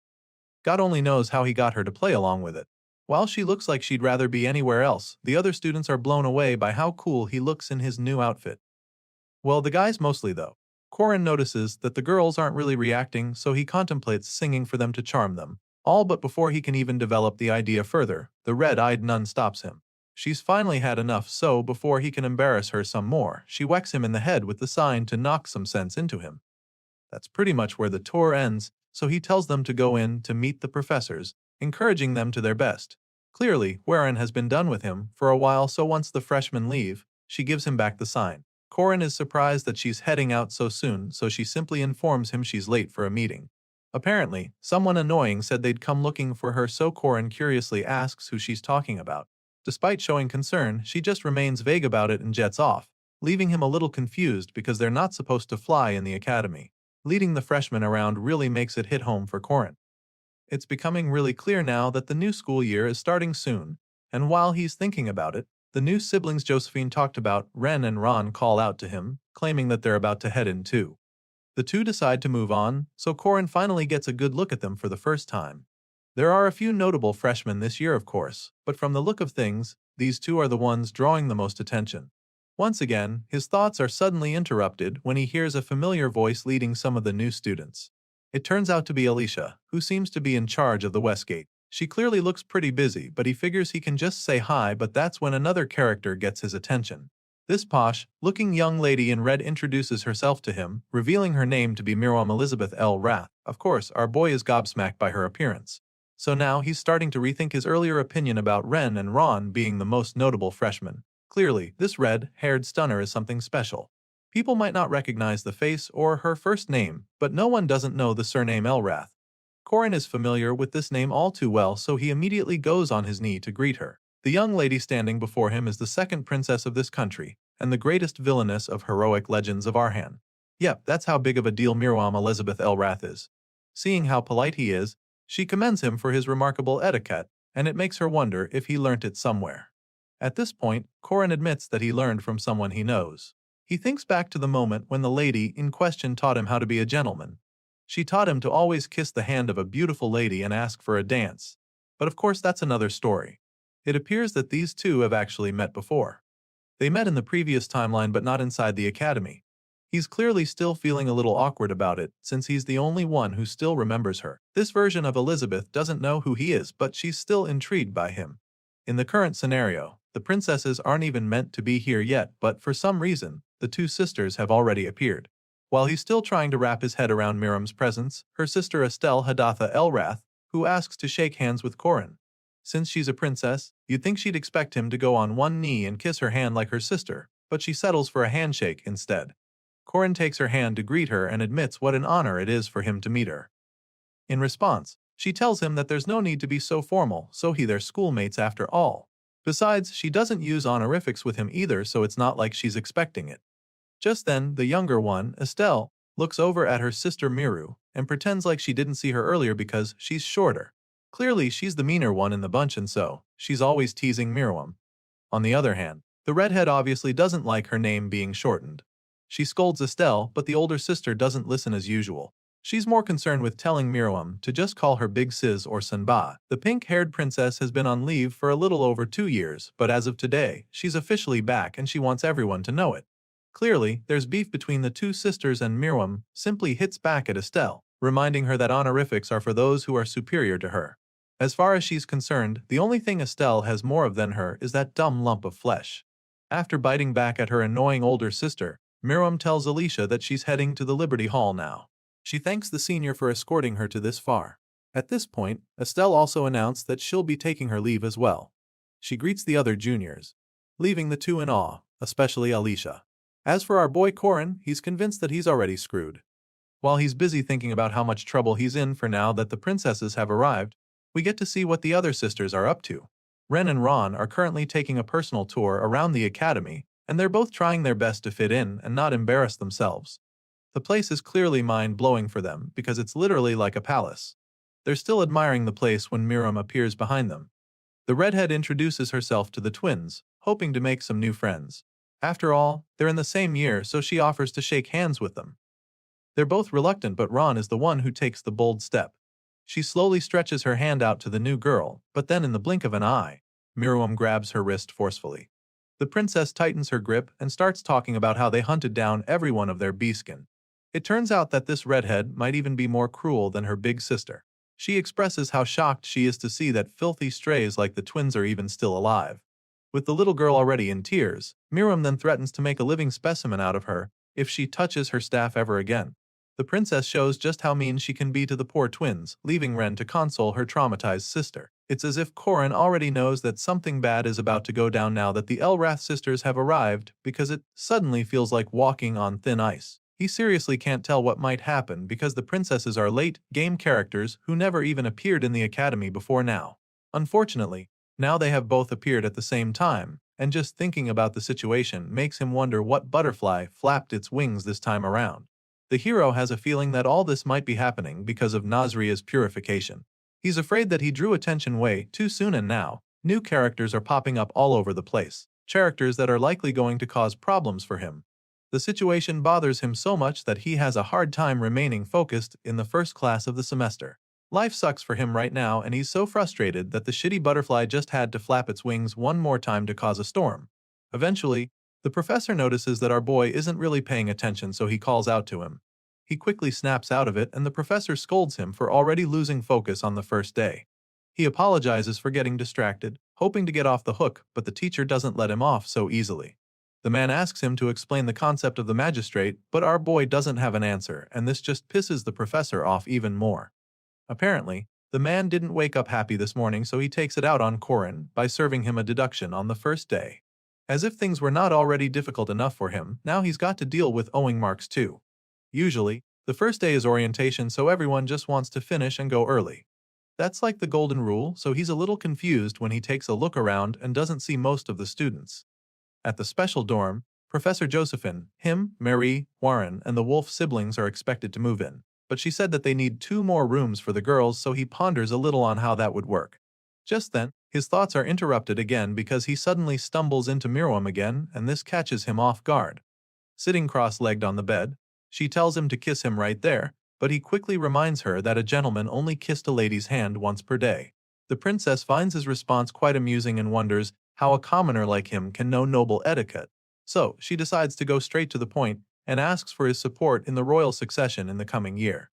God only knows how he got her to play along with it. While she looks like she'd rather be anywhere else, the other students are blown away by how cool he looks in his new outfit. Well, the guys mostly though. Korin notices that the girls aren't really reacting, so he contemplates singing for them to charm them. All but before he can even develop the idea further, the red-eyed nun stops him. She's finally had enough, so before he can embarrass her some more, she whacks him in the head with the sign to knock some sense into him. That's pretty much where the tour ends, so he tells them to go in to meet the professors, encouraging them to their best. Clearly, Warren has been done with him for a while, so once the freshmen leave, she gives him back the sign. Korin is surprised that she's heading out so soon, so she simply informs him she's late for a meeting. Apparently, someone annoying said they'd come looking for her, so Korin curiously asks who she's talking about. Despite showing concern, she just remains vague about it and jets off, leaving him a little confused because they're not supposed to fly in the academy. Leading the freshmen around really makes it hit home for Korin. It's becoming really clear now that the new school year is starting soon, and while he's thinking about it, The new siblings Josephine talked about, Ren and Ron, call out to him, claiming that they're about to head in too. The two decide to move on, so Corin finally gets a good look at them for the first time. There are a few notable freshmen this year, of course, but from the look of things, these two are the ones drawing the most attention. Once again, his thoughts are suddenly interrupted when he hears a familiar voice leading some of the new students. It turns out to be Alicia, who seems to be in charge of the West Gate. She clearly looks pretty busy, but he figures he can just say hi, but that's when another character gets his attention. This posh-looking young lady in red introduces herself to him, revealing her name to be Miriam Elizabeth L. Rath. Of course, our boy is gobsmacked by her appearance. So now he's starting to rethink his earlier opinion about Ren and Ron being the most notable freshmen. Clearly, this red-haired stunner is something special. People might not recognize the face or her first name, but no one doesn't know the surname Elrath. Corin is familiar with this name all too well, so he immediately goes on his knee to greet her. The young lady standing before him is the second princess of this country, and the greatest villainess of heroic legends of Arhan. Yep, that's how big of a deal Miriam Elizabeth Elrath is. Seeing how polite he is, she commends him for his remarkable etiquette, and it makes her wonder if he learnt it somewhere. At this point, Corin admits that he learned from someone he knows. He thinks back to the moment when the lady in question taught him how to be a gentleman. She taught him to always kiss the hand of a beautiful lady and ask for a dance. But of course that's another story. It appears that these two have actually met before. They met in the previous timeline but not inside the academy. He's clearly still feeling a little awkward about it, since he's the only one who still remembers her. This version of Elizabeth doesn't know who he is, but she's still intrigued by him. In the current scenario, the princesses aren't even meant to be here yet, but for some reason, the two sisters have already appeared. While he's still trying to wrap his head around Miriam's presence, her sister Estelle Hadatha Elrath, who asks to shake hands with Corin. Since she's a princess, you'd think she'd expect him to go on one knee and kiss her hand like her sister, but she settles for a handshake instead. Corin takes her hand to greet her and admits what an honor it is for him to meet her. In response, she tells him that there's no need to be so formal, so they're schoolmates after all. Besides, she doesn't use honorifics with him either, so it's not like she's expecting it. Just then, the younger one, Estelle, looks over at her sister Miru and pretends like she didn't see her earlier because she's shorter. Clearly, she's the meaner one in the bunch, and so she's always teasing Miriam. On the other hand, the redhead obviously doesn't like her name being shortened. She scolds Estelle, but the older sister doesn't listen as usual. She's more concerned with telling Miriam to just call her Big Sis or Sanba. The pink-haired princess has been on leave for a little over 2 years, but as of today, she's officially back and she wants everyone to know it. Clearly, there's beef between the two sisters, and Miriam simply hits back at Estelle, reminding her that honorifics are for those who are superior to her. As far as she's concerned, the only thing Estelle has more of than her is that dumb lump of flesh. After biting back at her annoying older sister, Miriam tells Alicia that she's heading to the Liberty Hall now. She thanks the senior for escorting her to this far. At this point, Estelle also announced that she'll be taking her leave as well. She greets the other juniors, leaving the two in awe, especially Alicia. As for our boy Corin, he's convinced that he's already screwed. While he's busy thinking about how much trouble he's in for now that the princesses have arrived, we get to see what the other sisters are up to. Ren and Ron are currently taking a personal tour around the academy, and they're both trying their best to fit in and not embarrass themselves. The place is clearly mind-blowing for them because it's literally like a palace. They're still admiring the place when Miriam appears behind them. The redhead introduces herself to the twins, hoping to make some new friends. After all, they're in the same year, so she offers to shake hands with them. They're both reluctant, but Ron is the one who takes the bold step. She slowly stretches her hand out to the new girl, but then in the blink of an eye, Miriam grabs her wrist forcefully. The princess tightens her grip and starts talking about how they hunted down every one of their beaskin. It turns out that this redhead might even be more cruel than her big sister. She expresses how shocked she is to see that filthy strays like the twins are even still alive. With the little girl already in tears, Miriam then threatens to make a living specimen out of her if she touches her staff ever again. The princess shows just how mean she can be to the poor twins, leaving Ren to console her traumatized sister. It's as if Corin already knows that something bad is about to go down now that the Elrath sisters have arrived, because it suddenly feels like walking on thin ice. He seriously can't tell what might happen because the princesses are late-game characters who never even appeared in the academy before now. Unfortunately, now they have both appeared at the same time, and just thinking about the situation makes him wonder what butterfly flapped its wings this time around. The hero has a feeling that all this might be happening because of Nazria's purification. He's afraid that he drew attention way too soon, and now, new characters are popping up all over the place. characters that are likely going to cause problems for him. The situation bothers him so much that he has a hard time remaining focused in the first class of the semester. Life sucks for him right now, and he's so frustrated that the shitty butterfly just had to flap its wings one more time to cause a storm. Eventually, the professor notices that our boy isn't really paying attention, so he calls out to him. He quickly snaps out of it, and the professor scolds him for already losing focus on the first day. He apologizes for getting distracted, hoping to get off the hook, but the teacher doesn't let him off so easily. The man asks him to explain the concept of the magistrate, but our boy doesn't have an answer, and this just pisses the professor off even more. Apparently, the man didn't wake up happy this morning, so he takes it out on Korin by serving him a deduction on the first day. As if things were not already difficult enough for him, now he's got to deal with owing marks too. Usually, the first day is orientation, so everyone just wants to finish and go early. That's like the golden rule, so he's a little confused when he takes a look around and doesn't see most of the students. At the special dorm, Professor Josephine, him, Mary, Warren, and the Wolf siblings are expected to move in, but she said that they need 2 more rooms for the girls, so he ponders a little on how that would work. Just then, his thoughts are interrupted again because he suddenly stumbles into Miriam again, and this catches him off guard. Sitting cross-legged on the bed, she tells him to kiss him right there, but he quickly reminds her that a gentleman only kissed a lady's hand once per day. The princess finds his response quite amusing and wonders how a commoner like him can know noble etiquette. So, she decides to go straight to the point and asks for his support in the royal succession in the coming year.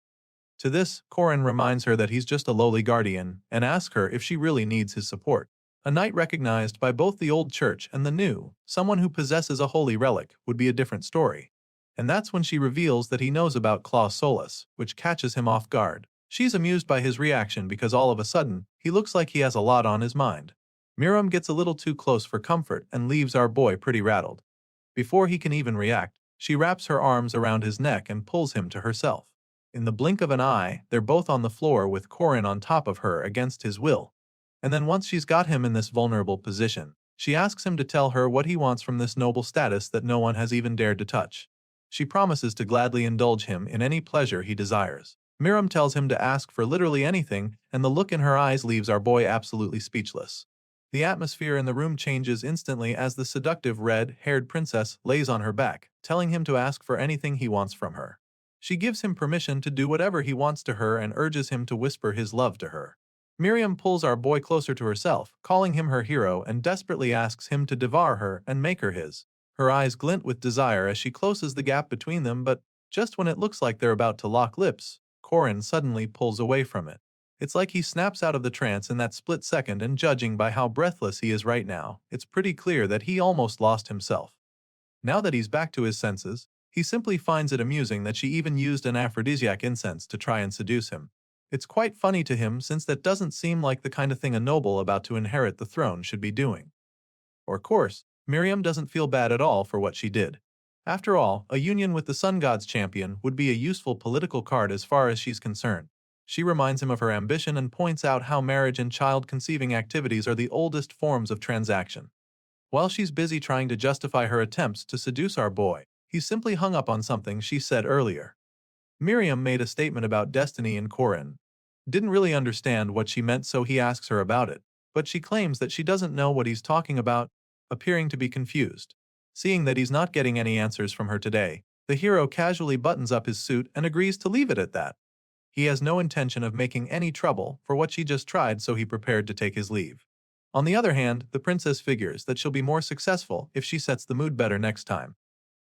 To this, Korin reminds her that he's just a lowly guardian and asks her if she really needs his support. A knight recognized by both the old church and the new, someone who possesses a holy relic, would be a different story. And that's when she reveals that he knows about Claus Solus, which catches him off guard. She's amused by his reaction because all of a sudden, he looks like he has a lot on his mind. Miriam gets a little too close for comfort and leaves our boy pretty rattled. Before he can even react, she wraps her arms around his neck and pulls him to herself. In the blink of an eye, they're both on the floor with Korin on top of her against his will. And then once she's got him in this vulnerable position, she asks him to tell her what he wants from this noble status that no one has even dared to touch. She promises to gladly indulge him in any pleasure he desires. Miriam tells him to ask for literally anything, and the look in her eyes leaves our boy absolutely speechless. The atmosphere in the room changes instantly as the seductive red-haired princess lays on her back, telling him to ask for anything he wants from her. She gives him permission to do whatever he wants to her and urges him to whisper his love to her. Miriam pulls our boy closer to herself, calling him her hero, and desperately asks him to devour her and make her his. Her eyes glint with desire as she closes the gap between them, but just when it looks like they're about to lock lips, Korin suddenly pulls away from it. It's like he snaps out of the trance in that split second, and judging by how breathless he is right now, it's pretty clear that he almost lost himself. Now that he's back to his senses, he simply finds it amusing that she even used an aphrodisiac incense to try and seduce him. It's quite funny to him since that doesn't seem like the kind of thing a noble about to inherit the throne should be doing. Of course, Miriam doesn't feel bad at all for what she did. After all, a union with the Sun God's champion would be a useful political card as far as she's concerned. She reminds him of her ambition and points out how marriage and child-conceiving activities are the oldest forms of transaction. While she's busy trying to justify her attempts to seduce our boy, he's simply hung up on something she said earlier. Miriam made a statement about destiny in Korin. Didn't really understand what she meant, so he asks her about it, but she claims that she doesn't know what he's talking about, appearing to be confused. Seeing that he's not getting any answers from her today, the hero casually buttons up his suit and agrees to leave it at that. He has no intention of making any trouble for what she just tried, so he prepared to take his leave. On the other hand, the princess figures that she'll be more successful if she sets the mood better next time.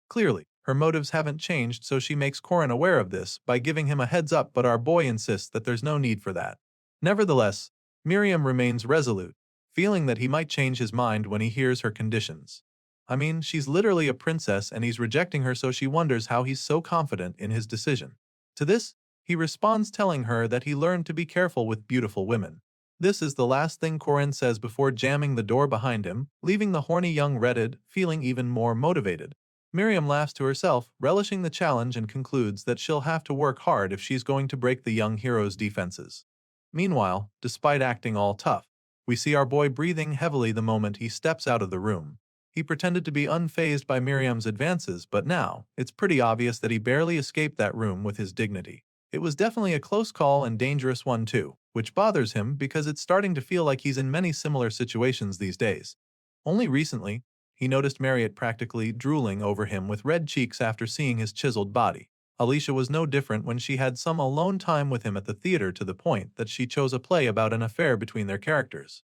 Clearly, her motives haven't changed, so she makes Korin aware of this by giving him a heads up, but our boy insists that there's no need for that. Nevertheless, Miriam remains resolute, feeling that he might change his mind when he hears her conditions. I mean, she's literally a princess and he's rejecting her, so she wonders how he's so confident in his decision. To this, he responds telling her that he learned to be careful with beautiful women. This is the last thing Korin says before jamming the door behind him, leaving the horny young redhead feeling even more motivated. Miriam laughs to herself, relishing the challenge, and concludes that she'll have to work hard if she's going to break the young hero's defenses. Meanwhile, despite acting all tough, we see our boy breathing heavily the moment he steps out of the room. He pretended to be unfazed by Miriam's advances, but now, it's pretty obvious that he barely escaped that room with his dignity. It was definitely a close call and dangerous one too, which bothers him because it's starting to feel like he's in many similar situations these days. Only recently, he noticed Marriott practically drooling over him with red cheeks after seeing his chiseled body. Alicia was no different when she had some alone time with him at the theater, to the point that she chose a play about an affair between their characters.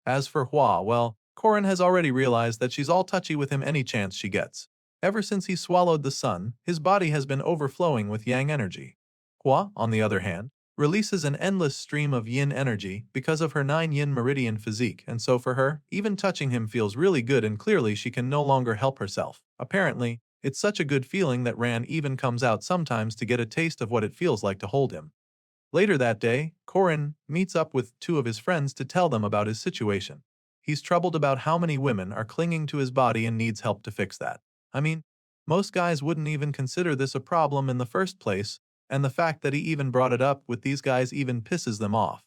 As for Hua, well, Korin has already realized that she's all touchy with him any chance she gets. Ever since he swallowed the sun, his body has been overflowing with yang energy. Hua, on the other hand, releases an endless stream of yin energy because of her 9 yin meridian physique, and so for her, even touching him feels really good, and clearly she can no longer help herself. Apparently, it's such a good feeling that Ran even comes out sometimes to get a taste of what it feels like to hold him. Later that day, Korin meets up with 2 of his friends to tell them about his situation. He's troubled about how many women are clinging to his body and needs help to fix that. I mean, most guys wouldn't even consider this a problem in the first place, and the fact that he even brought it up with these guys even pisses them off.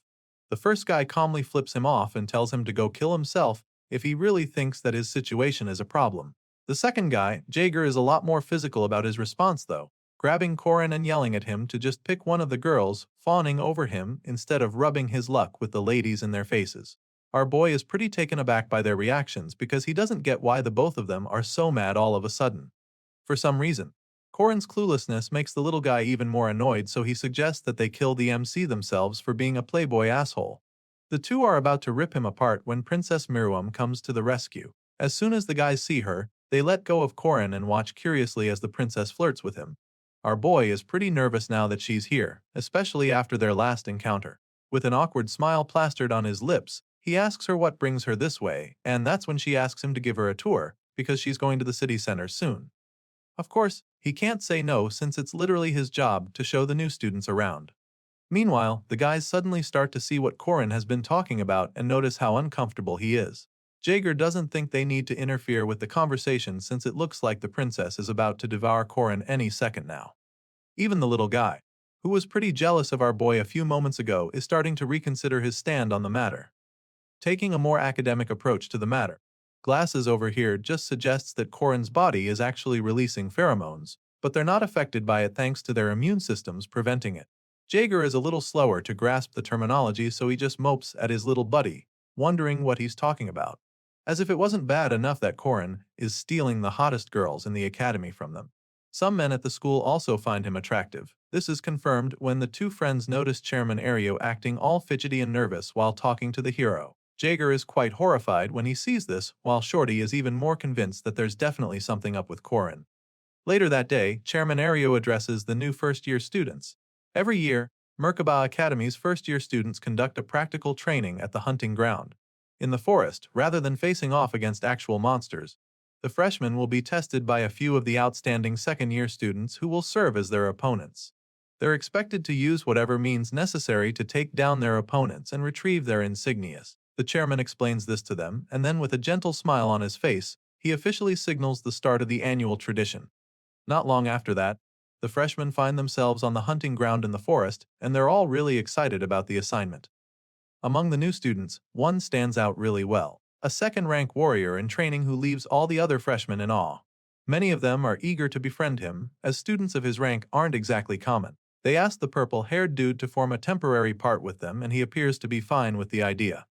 The first guy calmly flips him off and tells him to go kill himself if he really thinks that his situation is a problem. The second guy, Jaeger, is a lot more physical about his response though, grabbing Korin and yelling at him to just pick one of the girls, fawning over him instead of rubbing his luck with the ladies in their faces. Our boy is pretty taken aback by their reactions because he doesn't get why the both of them are so mad all of a sudden. For some reason, Korin's cluelessness makes the little guy even more annoyed, so he suggests that they kill the MC themselves for being a playboy asshole. The 2 are about to rip him apart when Princess Miriam comes to the rescue. As soon as the guys see her, they let go of Korin and watch curiously as the princess flirts with him. Our boy is pretty nervous now that she's here, especially after their last encounter. With an awkward smile plastered on his lips, he asks her what brings her this way, and that's when she asks him to give her a tour, because she's going to the city center soon. Of course, he can't say no since it's literally his job to show the new students around. Meanwhile, the guys suddenly start to see what Korin has been talking about and notice how uncomfortable he is. Jaeger doesn't think they need to interfere with the conversation since it looks like the princess is about to devour Korin any second now. Even the little guy, who was pretty jealous of our boy a few moments ago, is starting to reconsider his stand on the matter. Taking a more academic approach to the matter, Glasses over here just suggests that Korin's body is actually releasing pheromones, but they're not affected by it thanks to their immune systems preventing it. Jaeger is a little slower to grasp the terminology, so he just mopes at his little buddy, wondering what he's talking about. As if it wasn't bad enough that Korin is stealing the hottest girls in the academy from them. Some men at the school also find him attractive. This is confirmed when the 2 friends notice Chairman Ario acting all fidgety and nervous while talking to the hero. Jaeger is quite horrified when he sees this, while Shorty is even more convinced that there's definitely something up with Korin. Later that day, Chairman Ario addresses the new first-year students. Every year, Merkaba Academy's first-year students conduct a practical training at the hunting ground. In the forest, rather than facing off against actual monsters, the freshmen will be tested by a few of the outstanding second-year students who will serve as their opponents. They're expected to use whatever means necessary to take down their opponents and retrieve their insignias. The chairman explains this to them, and then with a gentle smile on his face, he officially signals the start of the annual tradition. Not long after that, the freshmen find themselves on the hunting ground in the forest, and they're all really excited about the assignment. Among the new students, one stands out really well, a second-rank warrior in training who leaves all the other freshmen in awe. Many of them are eager to befriend him, as students of his rank aren't exactly common. They ask the purple-haired dude to form a temporary part with them, and he appears to be fine with the idea.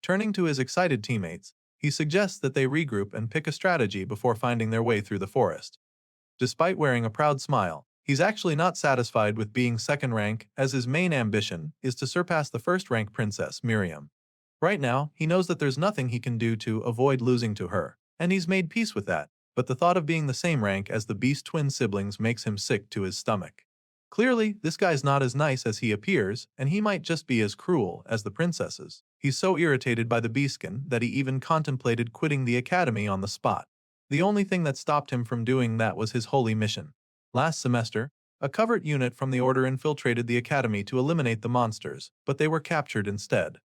Turning to his excited teammates, he suggests that they regroup and pick a strategy before finding their way through the forest. Despite wearing a proud smile, he's actually not satisfied with being second rank, as his main ambition is to surpass the first-rank princess, Miriam. Right now, he knows that there's nothing he can do to avoid losing to her, and he's made peace with that, but the thought of being the same rank as the Beast twin siblings makes him sick to his stomach. Clearly, this guy's not as nice as he appears, and he might just be as cruel as the princesses. He's so irritated by the Beastkin that he even contemplated quitting the academy on the spot. The only thing that stopped him from doing that was his holy mission. Last semester, a covert unit from the Order infiltrated the academy to eliminate the monsters, but they were captured instead.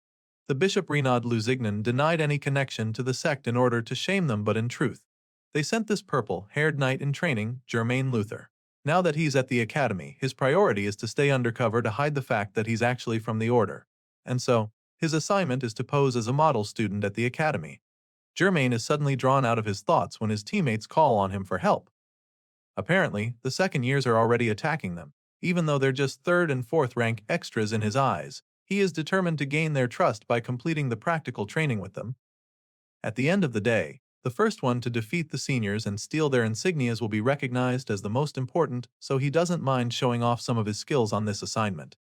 The Bishop Renaud Luzignan denied any connection to the sect in order to shame them, but in truth, they sent this purple-haired knight in training, Jermaine Luther. Now that he's at the academy, his priority is to stay undercover to hide the fact that he's actually from the Order. And so, his assignment is to pose as a model student at the academy. Jermaine is suddenly drawn out of his thoughts when his teammates call on him for help. Apparently, the second years are already attacking them. Even though they're just third and fourth rank extras in his eyes, he is determined to gain their trust by completing the practical training with them. At the end of the day, The first one to defeat the seniors and steal their insignias will be recognized as the most important, so he doesn't mind showing off some of his skills on this assignment.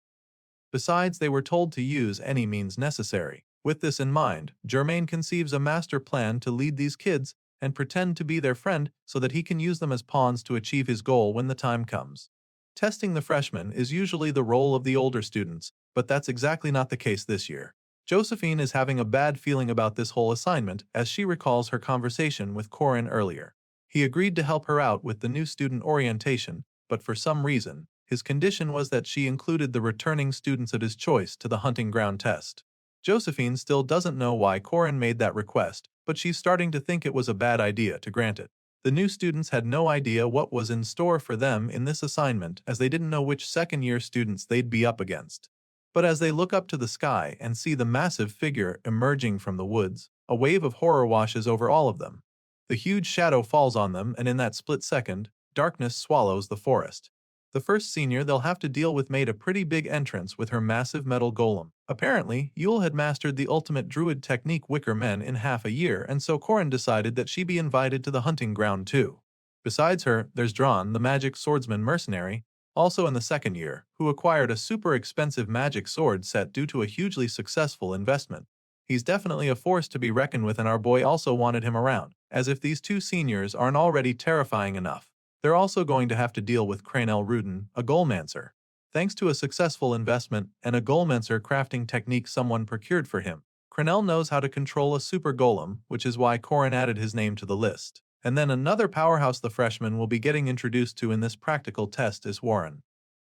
Besides, they were told to use any means necessary. With this in mind, Germain conceives a master plan to lead these kids and pretend to be their friend so that he can use them as pawns to achieve his goal when the time comes. Testing the freshmen is usually the role of the older students, but that's exactly not the case this year. Josephine is having a bad feeling about this whole assignment as she recalls her conversation with Corin earlier. He agreed to help her out with the new student orientation, but for some reason, his condition was that she included the returning students of his choice to the hunting ground test. Josephine still doesn't know why Corin made that request, but she's starting to think it was a bad idea to grant it. The new students had no idea what was in store for them in this assignment as they didn't know which second-year students they'd be up against. But as they look up to the sky and see the massive figure emerging from the woods, a wave of horror washes over all of them. The huge shadow falls on them, and in that split second, darkness swallows the forest. The first senior they'll have to deal with made a pretty big entrance with her massive metal golem. Apparently, Yule had mastered the ultimate druid technique Wicker Men in half a year, and so Corin decided that she be invited to the hunting ground too. Besides her, there's Drawn, the magic swordsman mercenary, also in the second year, who acquired a super expensive magic sword set due to a hugely successful investment. He's definitely a force to be reckoned with, and our boy also wanted him around, as if these two seniors aren't already terrifying enough. They're also going to have to deal with Cranel Rudin, a goalmancer. Thanks to a successful investment and a goalmancer crafting technique someone procured for him, Cranel knows how to control a super golem, which is why Corin added his name to the list. And then another powerhouse the freshman will be getting introduced to in this practical test is Warren.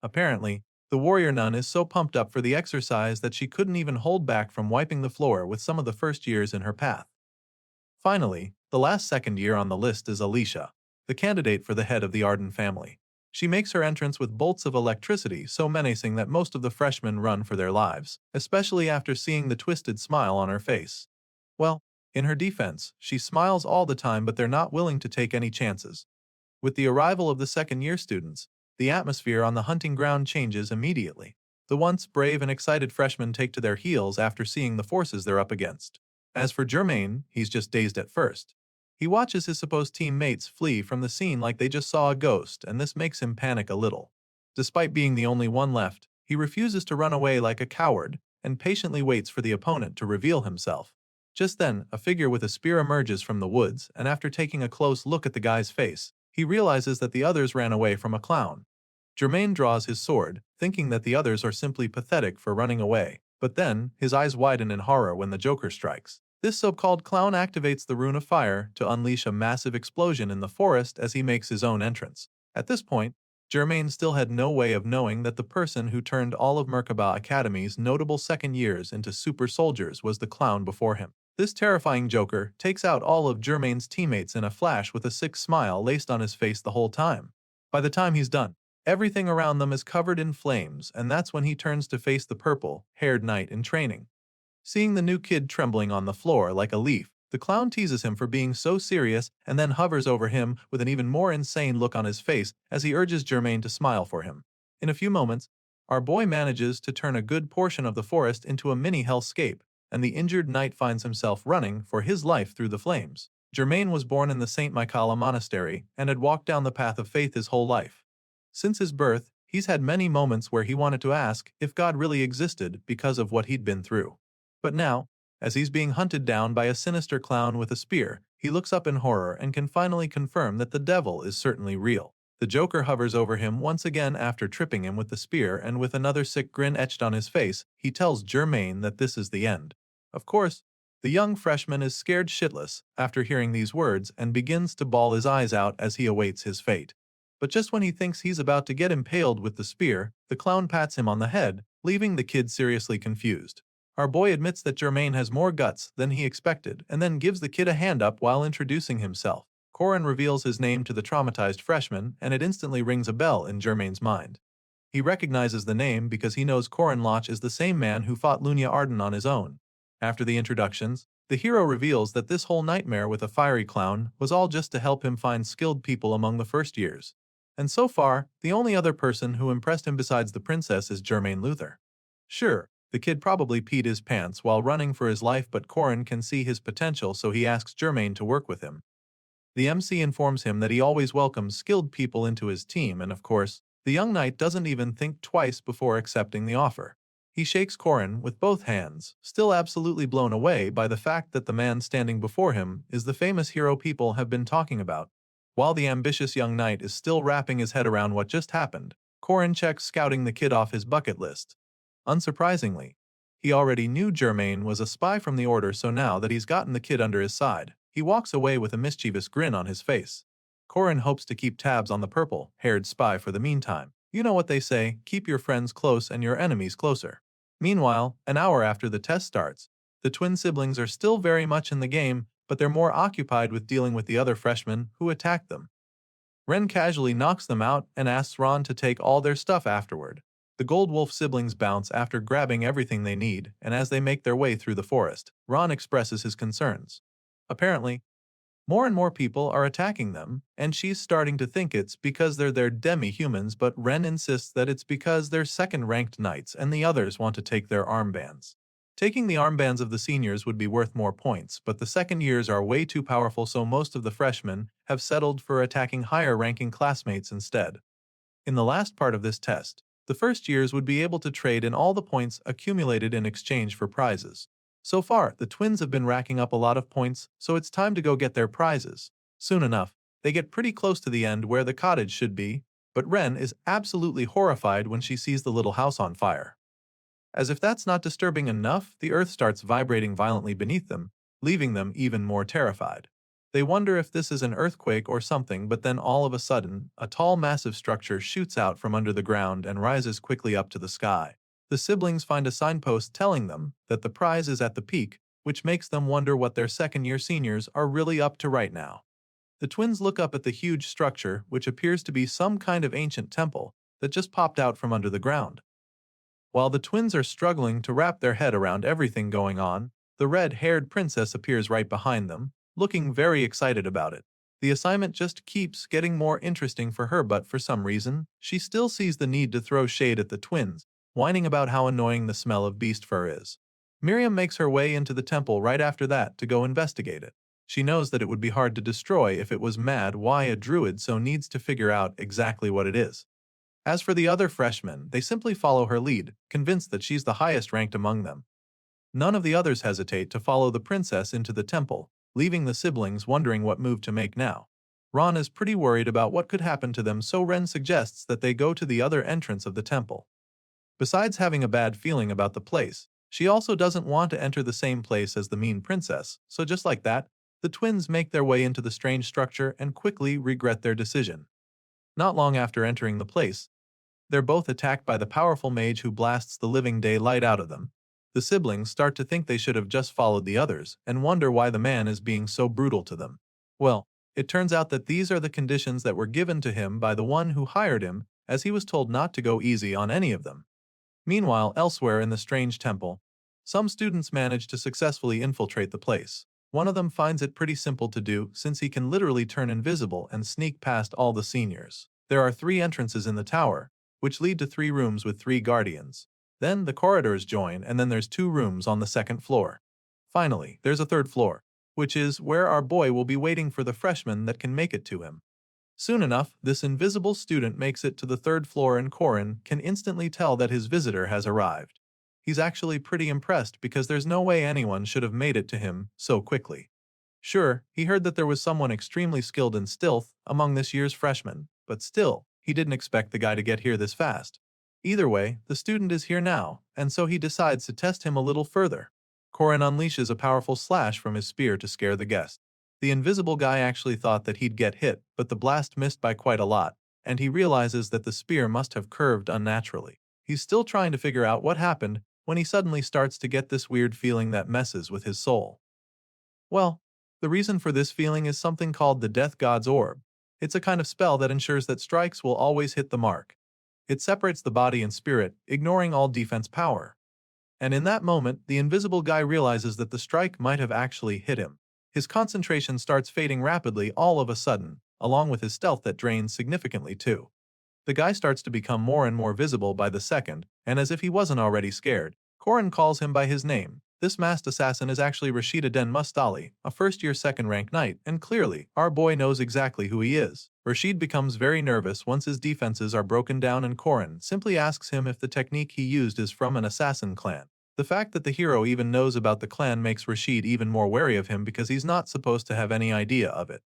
Apparently, the warrior nun is so pumped up for the exercise that she couldn't even hold back from wiping the floor with some of the first years in her path. Finally, the last second year on the list is Alicia, the candidate for the head of the Arden family. She makes her entrance with bolts of electricity so menacing that most of the freshmen run for their lives, especially after seeing the twisted smile on her face. Well, in her defense, she smiles all the time, but they're not willing to take any chances. With the arrival of the second-year students, the atmosphere on the hunting ground changes immediately. The once brave and excited freshmen take to their heels after seeing the forces they're up against. As for Germain, he's just dazed at first. He watches his supposed teammates flee from the scene like they just saw a ghost, and this makes him panic a little. Despite being the only one left, he refuses to run away like a coward and patiently waits for the opponent to reveal himself. Just then, a figure with a spear emerges from the woods, and after taking a close look at the guy's face, he realizes that the others ran away from a clown. Germain draws his sword, thinking that the others are simply pathetic for running away, but then, his eyes widen in horror when the Joker strikes. This so-called clown activates the Rune of Fire to unleash a massive explosion in the forest as he makes his own entrance. At this point, Germain still had no way of knowing that the person who turned all of Merkaba Academy's notable second years into super soldiers was the clown before him. This terrifying Joker takes out all of Germain's teammates in a flash with a sick smile laced on his face the whole time. By the time he's done, everything around them is covered in flames, and that's when he turns to face the purple-haired knight in training. Seeing the new kid trembling on the floor like a leaf, the clown teases him for being so serious and then hovers over him with an even more insane look on his face as he urges Germain to smile for him. In a few moments, our boy manages to turn a good portion of the forest into a mini hellscape, and the injured knight finds himself running for his life through the flames. Germain was born in the St. Michaela Monastery and had walked down the path of faith his whole life. Since his birth, he's had many moments where he wanted to ask if God really existed because of what he'd been through. But now, as he's being hunted down by a sinister clown with a spear, he looks up in horror and can finally confirm that the devil is certainly real. The Joker hovers over him once again after tripping him with the spear, and with another sick grin etched on his face, he tells Germain that this is the end. Of course, the young freshman is scared shitless after hearing these words and begins to bawl his eyes out as he awaits his fate. But just when he thinks he's about to get impaled with the spear, the clown pats him on the head, leaving the kid seriously confused. Our boy admits that Germain has more guts than he expected and then gives the kid a hand up while introducing himself. Corin reveals his name to the traumatized freshman, and it instantly rings a bell in Germain's mind. He recognizes the name because he knows Corin Loch is the same man who fought Lunia Arden on his own. After the introductions, the hero reveals that this whole nightmare with a fiery clown was all just to help him find skilled people among the first years. And so far, the only other person who impressed him besides the princess is Germain Luther. Sure, The kid probably peed his pants while running for his life, but Korin can see his potential, so he asks Germain to work with him. The MC informs him that he always welcomes skilled people into his team, and of course, the young knight doesn't even think twice before accepting the offer. He shakes Korin with both hands, still absolutely blown away by the fact that the man standing before him is the famous hero people have been talking about. While the ambitious young knight is still wrapping his head around what just happened, Korin checks scouting the kid off his bucket list. Unsurprisingly, he already knew Germain was a spy from the Order, so now that he's gotten the kid under his side, he walks away with a mischievous grin on his face. Korin hopes to keep tabs on the purple-haired spy for the meantime. You know what they say, keep your friends close and your enemies closer. Meanwhile, an hour after the test starts, the twin siblings are still very much in the game, but they're more occupied with dealing with the other freshmen who attacked them. Ren casually knocks them out and asks Ron to take all their stuff afterward. The Gold Wolf siblings bounce after grabbing everything they need, and as they make their way through the forest, Ron expresses his concerns. Apparently, more and more people are attacking them, and she's starting to think it's because they're demi-humans, but Ren insists that it's because they're second-ranked knights and the others want to take their armbands. Taking the armbands of the seniors would be worth more points, but the second years are way too powerful, so most of the freshmen have settled for attacking higher-ranking classmates instead. In the last part of this test, the first years would be able to trade in all the points accumulated in exchange for prizes. So far, the twins have been racking up a lot of points, so it's time to go get their prizes. Soon enough, they get pretty close to the end where the cottage should be, but Ren is absolutely horrified when she sees the little house on fire. As if that's not disturbing enough, the earth starts vibrating violently beneath them, leaving them even more terrified. They wonder if this is an earthquake or something, but then all of a sudden, a tall, massive structure shoots out from under the ground and rises quickly up to the sky. The siblings find a signpost telling them that the prize is at the peak, which makes them wonder what their second-year seniors are really up to right now. The twins look up at the huge structure, which appears to be some kind of ancient temple that just popped out from under the ground. While the twins are struggling to wrap their head around everything going on, the red-haired princess appears right behind them, looking very excited about it. The assignment just keeps getting more interesting for her, but for some reason, she still sees the need to throw shade at the twins, whining about how annoying the smell of beast fur is. Miriam makes her way into the temple right after that to go investigate it. She knows that it would be hard to destroy if it was mad why a druid, so needs to figure out exactly what it is. As for the other freshmen, they simply follow her lead, convinced that she's the highest ranked among them. None of the others hesitate to follow the princess into the temple, leaving the siblings wondering what move to make now. Ron is pretty worried about what could happen to them, so Ren suggests that they go to the other entrance of the temple. Besides having a bad feeling about the place, she also doesn't want to enter the same place as the mean princess, so just like that, the twins make their way into the strange structure and quickly regret their decision. Not long after entering the place, they're both attacked by the powerful mage who blasts the living daylight out of them. The siblings start to think they should have just followed the others and wonder why the man is being so brutal to them. Well, it turns out that these are the conditions that were given to him by the one who hired him, as he was told not to go easy on any of them. Meanwhile, elsewhere in the strange temple, some students manage to successfully infiltrate the place. One of them finds it pretty simple to do, since he can literally turn invisible and sneak past all the seniors. There are 3 entrances in the tower, which lead to 3 rooms with 3 guardians. Then the corridors join, and then there's 2 rooms on the 2nd floor. Finally, there's a 3rd floor, which is where our boy will be waiting for the freshmen that can make it to him. Soon enough, this invisible student makes it to the 3rd floor, and Korin can instantly tell that his visitor has arrived. He's actually pretty impressed because there's no way anyone should have made it to him so quickly. Sure, he heard that there was someone extremely skilled in stealth among this year's freshmen, but still, he didn't expect the guy to get here this fast. Either way, the student is here now, and so he decides to test him a little further. Korin unleashes a powerful slash from his spear to scare the guest. The invisible guy actually thought that he'd get hit, but the blast missed by quite a lot, and he realizes that the spear must have curved unnaturally. He's still trying to figure out what happened when he suddenly starts to get this weird feeling that messes with his soul. Well, the reason for this feeling is something called the Death God's Orb. It's a kind of spell that ensures that strikes will always hit the mark. It separates the body and spirit, ignoring all defense power. And in that moment, the invisible guy realizes that the strike might have actually hit him. His concentration starts fading rapidly all of a sudden, along with his stealth that drains significantly too. The guy starts to become more and more visible by the second, and as if he wasn't already scared, Korin calls him by his name. This masked assassin is actually Rashida Den Mustali, a first-year second-rank knight, and clearly, our boy knows exactly who he is. Rashid becomes very nervous once his defenses are broken down and Korin simply asks him if the technique he used is from an assassin clan. The fact that the hero even knows about the clan makes Rashid even more wary of him because he's not supposed to have any idea of it.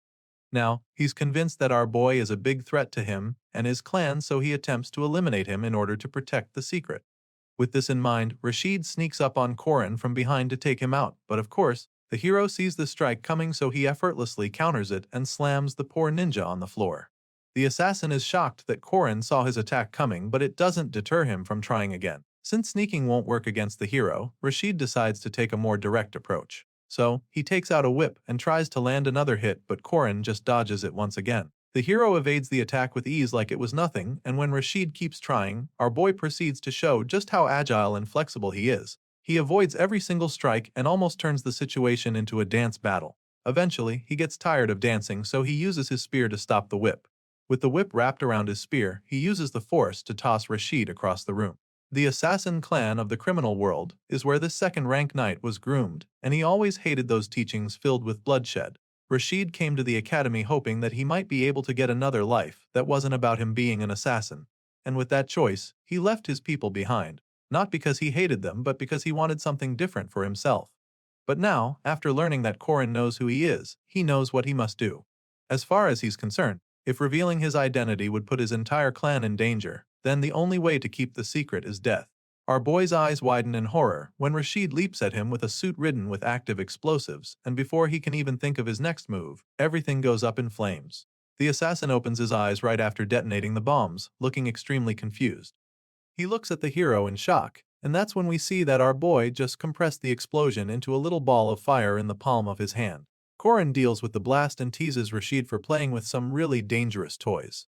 Now, he's convinced that our boy is a big threat to him and his clan, so he attempts to eliminate him in order to protect the secret. With this in mind, Rashid sneaks up on Korin from behind to take him out, but of course, the hero sees the strike coming, so he effortlessly counters it and slams the poor ninja on the floor. The assassin is shocked that Korin saw his attack coming, but it doesn't deter him from trying again. Since sneaking won't work against the hero, Rashid decides to take a more direct approach. So, he takes out a whip and tries to land another hit, but Korin just dodges it once again. The hero evades the attack with ease like it was nothing, and when Rashid keeps trying, our boy proceeds to show just how agile and flexible he is. He avoids every single strike and almost turns the situation into a dance battle. Eventually, he gets tired of dancing, so he uses his spear to stop the whip. With the whip wrapped around his spear, he uses the force to toss Rashid across the room. The assassin clan of the criminal world is where this second-rank knight was groomed, and he always hated those teachings filled with bloodshed. Rashid came to the academy hoping that he might be able to get another life that wasn't about him being an assassin. And with that choice, he left his people behind. Not because he hated them, but because he wanted something different for himself. But now, after learning that Korin knows who he is, he knows what he must do. As far as he's concerned, if revealing his identity would put his entire clan in danger, then the only way to keep the secret is death. Our boy's eyes widen in horror when Rashid leaps at him with a suit ridden with active explosives, and before he can even think of his next move, everything goes up in flames. The assassin opens his eyes right after detonating the bombs, looking extremely confused. He looks at the hero in shock, and that's when we see that our boy just compressed the explosion into a little ball of fire in the palm of his hand. Korin deals with the blast and teases Rashid for playing with some really dangerous toys.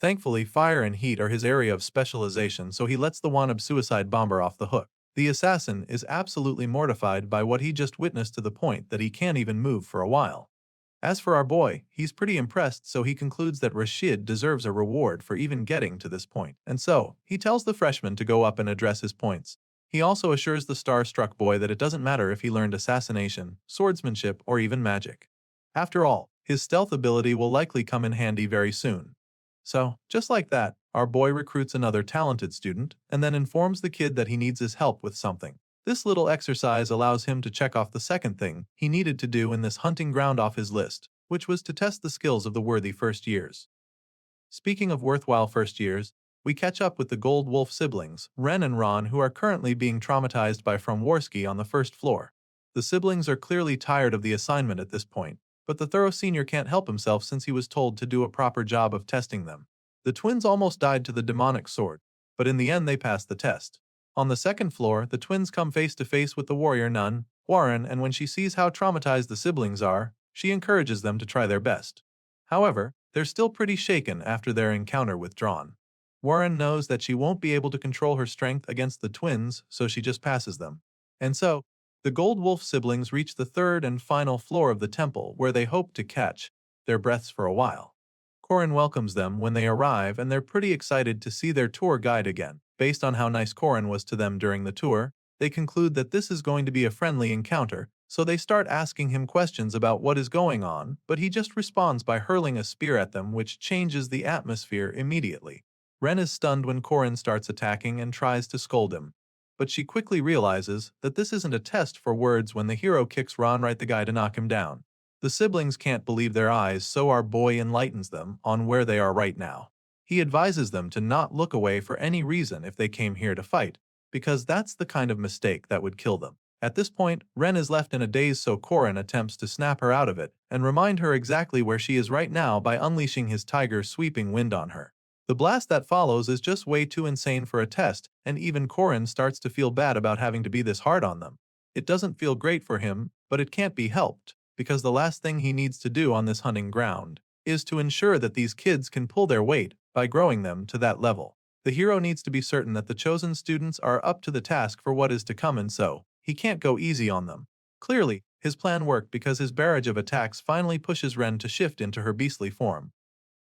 Thankfully, fire and heat are his area of specialization, so he lets the Wanab suicide bomber off the hook. The assassin is absolutely mortified by what he just witnessed to the point that he can't even move for a while. As for our boy, he's pretty impressed, so he concludes that Rashid deserves a reward for even getting to this point, and so he tells the freshman to go up and address his points. He also assures the star-struck boy that it doesn't matter if he learned assassination, swordsmanship, or even magic. After all, his stealth ability will likely come in handy very soon. So, just like that, our boy recruits another talented student and then informs the kid that he needs his help with something. This little exercise allows him to check off the second thing he needed to do in this hunting ground off his list, which was to test the skills of the worthy first years. Speaking of worthwhile first years, we catch up with the Gold Wolf siblings, Ren and Ron, who are currently being traumatized by Fromworski on the first floor. The siblings are clearly tired of the assignment at this point, but the thorough senior can't help himself since he was told to do a proper job of testing them. The twins almost died to the demonic sword, but in the end they passed the test. On the second floor, the twins come face to face with the warrior nun, Warren, and when she sees how traumatized the siblings are, she encourages them to try their best. However, they're still pretty shaken after their encounter with Drawn. Warren knows that she won't be able to control her strength against the twins, so she just passes them. And so, the Gold Wolf siblings reach the third and final floor of the temple, where they hope to catch their breaths for a while. Korin welcomes them when they arrive, and they're pretty excited to see their tour guide again. Based on how nice Korin was to them during the tour, they conclude that this is going to be a friendly encounter, so they start asking him questions about what is going on, but he just responds by hurling a spear at them, which changes the atmosphere immediately. Ren is stunned when Korin starts attacking and tries to scold him. But she quickly realizes that this isn't a test for words when the hero kicks Ron right the guy to knock him down. The siblings can't believe their eyes, so our boy enlightens them on where they are right now. He advises them to not look away for any reason if they came here to fight, because that's the kind of mistake that would kill them. At this point, Ren is left in a daze, so Korin attempts to snap her out of it and remind her exactly where she is right now by unleashing his tiger sweeping wind on her. The blast that follows is just way too insane for a test, and even Korin starts to feel bad about having to be this hard on them. It doesn't feel great for him, but it can't be helped, because the last thing he needs to do on this hunting ground is to ensure that these kids can pull their weight by growing them to that level. The hero needs to be certain that the chosen students are up to the task for what is to come, and so he can't go easy on them. Clearly, his plan worked because his barrage of attacks finally pushes Ren to shift into her beastly form.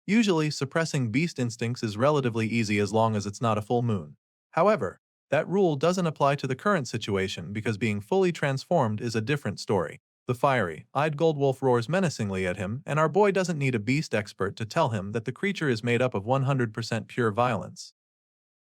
Usually, suppressing beast instincts is relatively easy as long as it's not a full moon. However, That rule doesn't apply to the current situation because being fully transformed is a different story. The fiery-eyed gold wolf roars menacingly at him, and our boy doesn't need a beast expert to tell him that the creature is made up of 100% pure violence.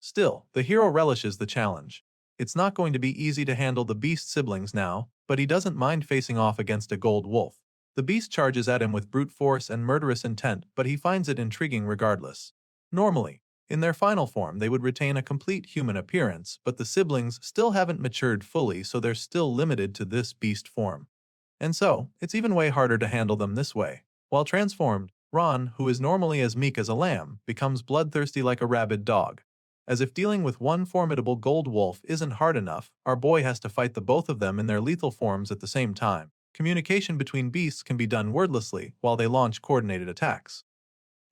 Still, the hero relishes the challenge. It's not going to be easy to handle the beast siblings now, but he doesn't mind facing off against a gold wolf. The beast charges at him with brute force and murderous intent, but he finds it intriguing regardless. Normally, in their final form they would retain a complete human appearance, but the siblings still haven't matured fully, so they're still limited to this beast form. And so, it's even way harder to handle them this way. While transformed, Ron, who is normally as meek as a lamb, becomes bloodthirsty like a rabid dog. As if dealing with one formidable gold wolf isn't hard enough, our boy has to fight the both of them in their lethal forms at the same time. Communication between beasts can be done wordlessly while they launch coordinated attacks.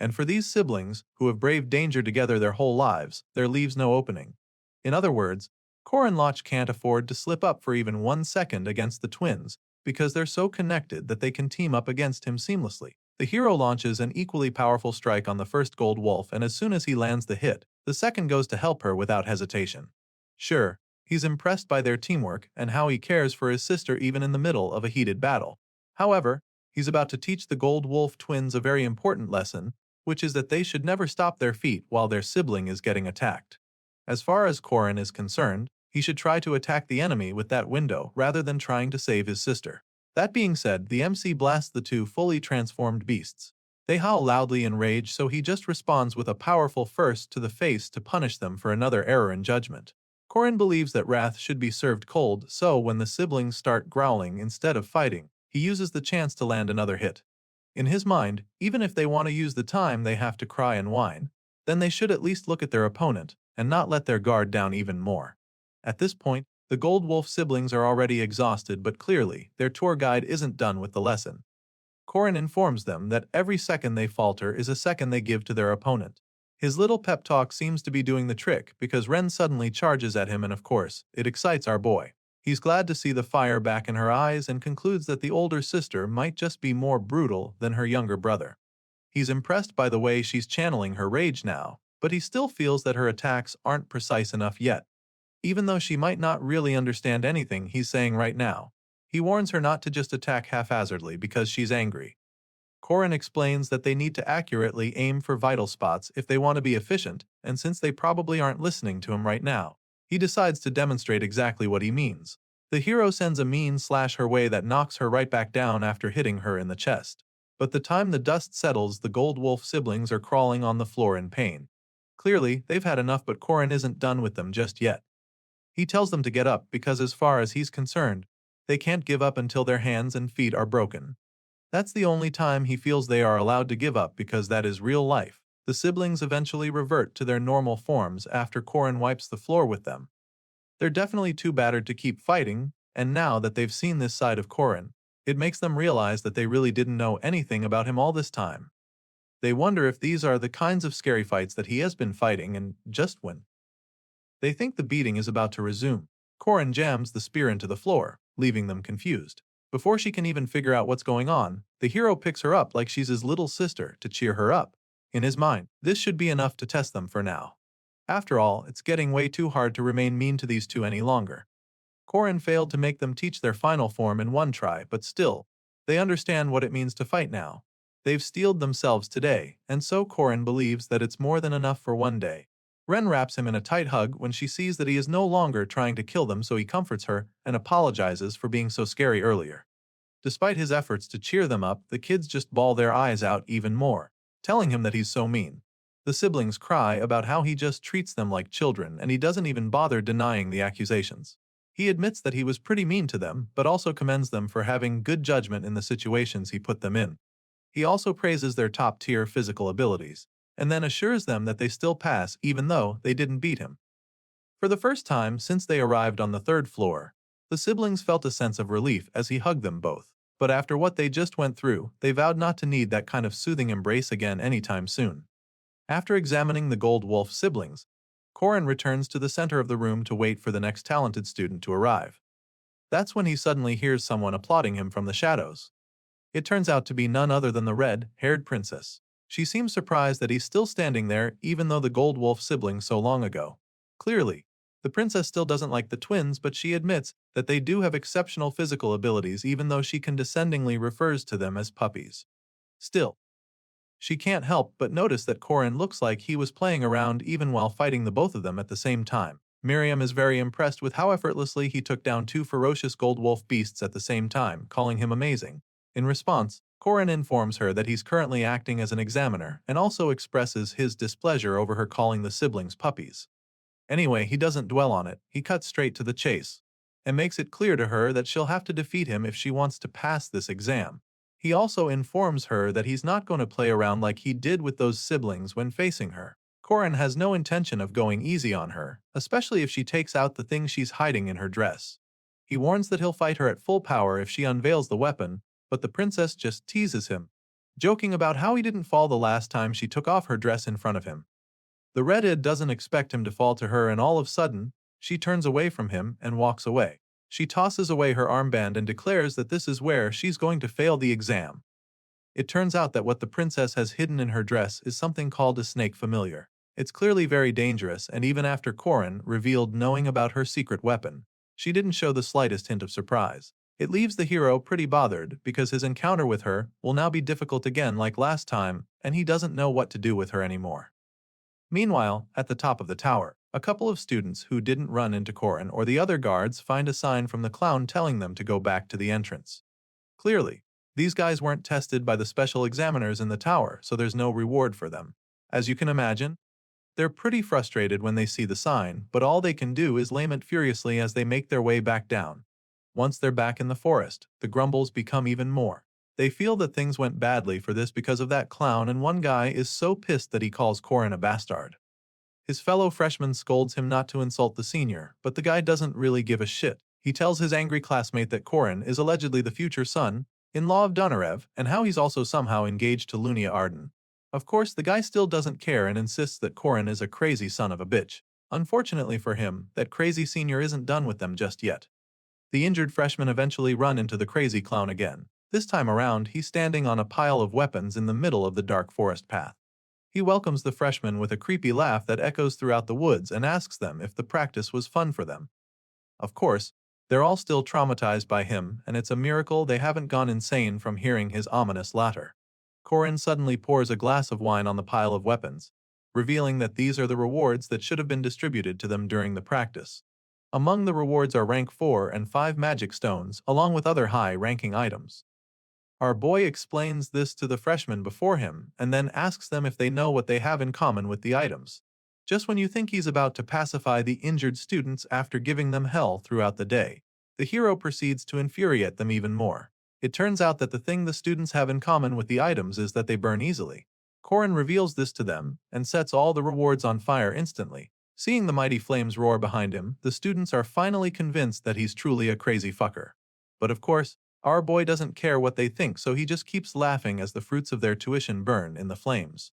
And for these siblings, who have braved danger together their whole lives, there leaves no opening. In other words, Core and Loch can't afford to slip up for even 1 second against the twins, because they're so connected that they can team up against him seamlessly. The hero launches an equally powerful strike on the first gold wolf, and as soon as he lands the hit, the second goes to help her without hesitation. Sure, he's impressed by their teamwork and how he cares for his sister even in the middle of a heated battle. However, he's about to teach the gold wolf twins a very important lesson, which is that they should never stop their feet while their sibling is getting attacked. As far as Corin is concerned, he should try to attack the enemy with that window rather than trying to save his sister. That being said, the MC blasts the two fully transformed beasts. They howl loudly in rage, so he just responds with a powerful first to the face to punish them for another error in judgment. Corin believes that wrath should be served cold, so when the siblings start growling instead of fighting, he uses the chance to land another hit. In his mind, even if they want to use the time they have to cry and whine, then they should at least look at their opponent and not let their guard down even more. At this point, the Gold Wolf siblings are already exhausted, but clearly, their tour guide isn't done with the lesson. Corin informs them that every second they falter is a second they give to their opponent. His little pep talk seems to be doing the trick because Ren suddenly charges at him, and of course, it excites our boy. He's glad to see the fire back in her eyes and concludes that the older sister might just be more brutal than her younger brother. He's impressed by the way she's channeling her rage now, but he still feels that her attacks aren't precise enough yet. Even though she might not really understand anything he's saying right now, he warns her not to just attack haphazardly because she's angry. Corin explains that they need to accurately aim for vital spots if they want to be efficient, and since they probably aren't listening to him right now, he decides to demonstrate exactly what he means. The hero sends a mean slash her way that knocks her right back down after hitting her in the chest. But the time the dust settles, the Gold Wolf siblings are crawling on the floor in pain. Clearly, they've had enough, but Corin isn't done with them just yet. He tells them to get up because as far as he's concerned, they can't give up until their hands and feet are broken. That's the only time he feels they are allowed to give up because that is real life. The siblings eventually revert to their normal forms after Corin wipes the floor with them. They're definitely too battered to keep fighting, and now that they've seen this side of Corin, it makes them realize that they really didn't know anything about him all this time. They wonder if these are the kinds of scary fights that he has been fighting and just when. They think the beating is about to resume. Corin jams the spear into the floor, leaving them confused. Before she can even figure out what's going on, the hero picks her up like she's his little sister to cheer her up. In his mind, this should be enough to test them for now. After all, it's getting way too hard to remain mean to these two any longer. Corin failed to make them teach their final form in one try, but still, they understand what it means to fight now. They've steeled themselves today, and so Corin believes that it's more than enough for one day. Ren wraps him in a tight hug when she sees that he is no longer trying to kill them, so he comforts her and apologizes for being so scary earlier. Despite his efforts to cheer them up, the kids just bawl their eyes out even more, telling him that he's so mean. The siblings cry about how he just treats them like children, and he doesn't even bother denying the accusations. He admits that he was pretty mean to them, but also commends them for having good judgment in the situations he put them in. He also praises their top-tier physical abilities, and then assures them that they still pass even though they didn't beat him. For the first time since they arrived on the third floor, the siblings felt a sense of relief as he hugged them both. But after what they just went through, they vowed not to need that kind of soothing embrace again anytime soon. After examining the Gold Wolf siblings, Corin returns to the center of the room to wait for the next talented student to arrive. That's when he suddenly hears someone applauding him from the shadows. It turns out to be none other than the red-haired princess. She seems surprised that he's still standing there even though the Gold Wolf siblings so long ago. Clearly, The princess still doesn't like the twins, but she admits that they do have exceptional physical abilities even though she condescendingly refers to them as puppies. Still, she can't help but notice that Korin looks like he was playing around even while fighting the both of them at the same time. Miriam is very impressed with how effortlessly he took down two ferocious gold wolf beasts at the same time, calling him amazing. In response, Korin informs her that he's currently acting as an examiner and also expresses his displeasure over her calling the siblings puppies. Anyway, he doesn't dwell on it, he cuts straight to the chase, and makes it clear to her that she'll have to defeat him if she wants to pass this exam. He also informs her that he's not going to play around like he did with those siblings when facing her. Korin has no intention of going easy on her, especially if she takes out the thing she's hiding in her dress. He warns that he'll fight her at full power if she unveils the weapon, but the princess just teases him, joking about how he didn't fall the last time she took off her dress in front of him. The redhead doesn't expect him to fall to her, and all of a sudden, she turns away from him and walks away. She tosses away her armband and declares that this is where she's going to fail the exam. It turns out that what the princess has hidden in her dress is something called a snake familiar. It's clearly very dangerous, and even after Korin revealed knowing about her secret weapon, she didn't show the slightest hint of surprise. It leaves the hero pretty bothered because his encounter with her will now be difficult again like last time, and he doesn't know what to do with her anymore. Meanwhile, at the top of the tower, a couple of students who didn't run into Korin or the other guards find a sign from the clown telling them to go back to the entrance. Clearly, these guys weren't tested by the special examiners in the tower, so there's no reward for them. As you can imagine, they're pretty frustrated when they see the sign, but all they can do is lament furiously as they make their way back down. Once they're back in the forest, the grumbles become even more. They feel that things went badly for this because of that clown, and one guy is so pissed that he calls Korin a bastard. His fellow freshman scolds him not to insult the senior, but the guy doesn't really give a shit. He tells his angry classmate that Korin is allegedly the future son-in-law of Donarev, and how he's also somehow engaged to Lunia Arden. Of course, the guy still doesn't care and insists that Korin is a crazy son of a bitch. Unfortunately for him, that crazy senior isn't done with them just yet. The injured freshmen eventually run into the crazy clown again. This time around, he's standing on a pile of weapons in the middle of the dark forest path. He welcomes the freshmen with a creepy laugh that echoes throughout the woods and asks them if the practice was fun for them. Of course, they're all still traumatized by him, and it's a miracle they haven't gone insane from hearing his ominous laughter. Korin suddenly pours a glass of wine on the pile of weapons, revealing that these are the rewards that should have been distributed to them during the practice. Among the rewards are rank 4 and 5 magic stones, along with other high-ranking items. Our boy explains this to the freshmen before him and then asks them if they know what they have in common with the items. Just when you think he's about to pacify the injured students after giving them hell throughout the day, the hero proceeds to infuriate them even more. It turns out that the thing the students have in common with the items is that they burn easily. Korin reveals this to them and sets all the rewards on fire instantly. Seeing the mighty flames roar behind him, the students are finally convinced that he's truly a crazy fucker. But of course, our boy doesn't care what they think, so he just keeps laughing as the fruits of their tuition burn in the flames.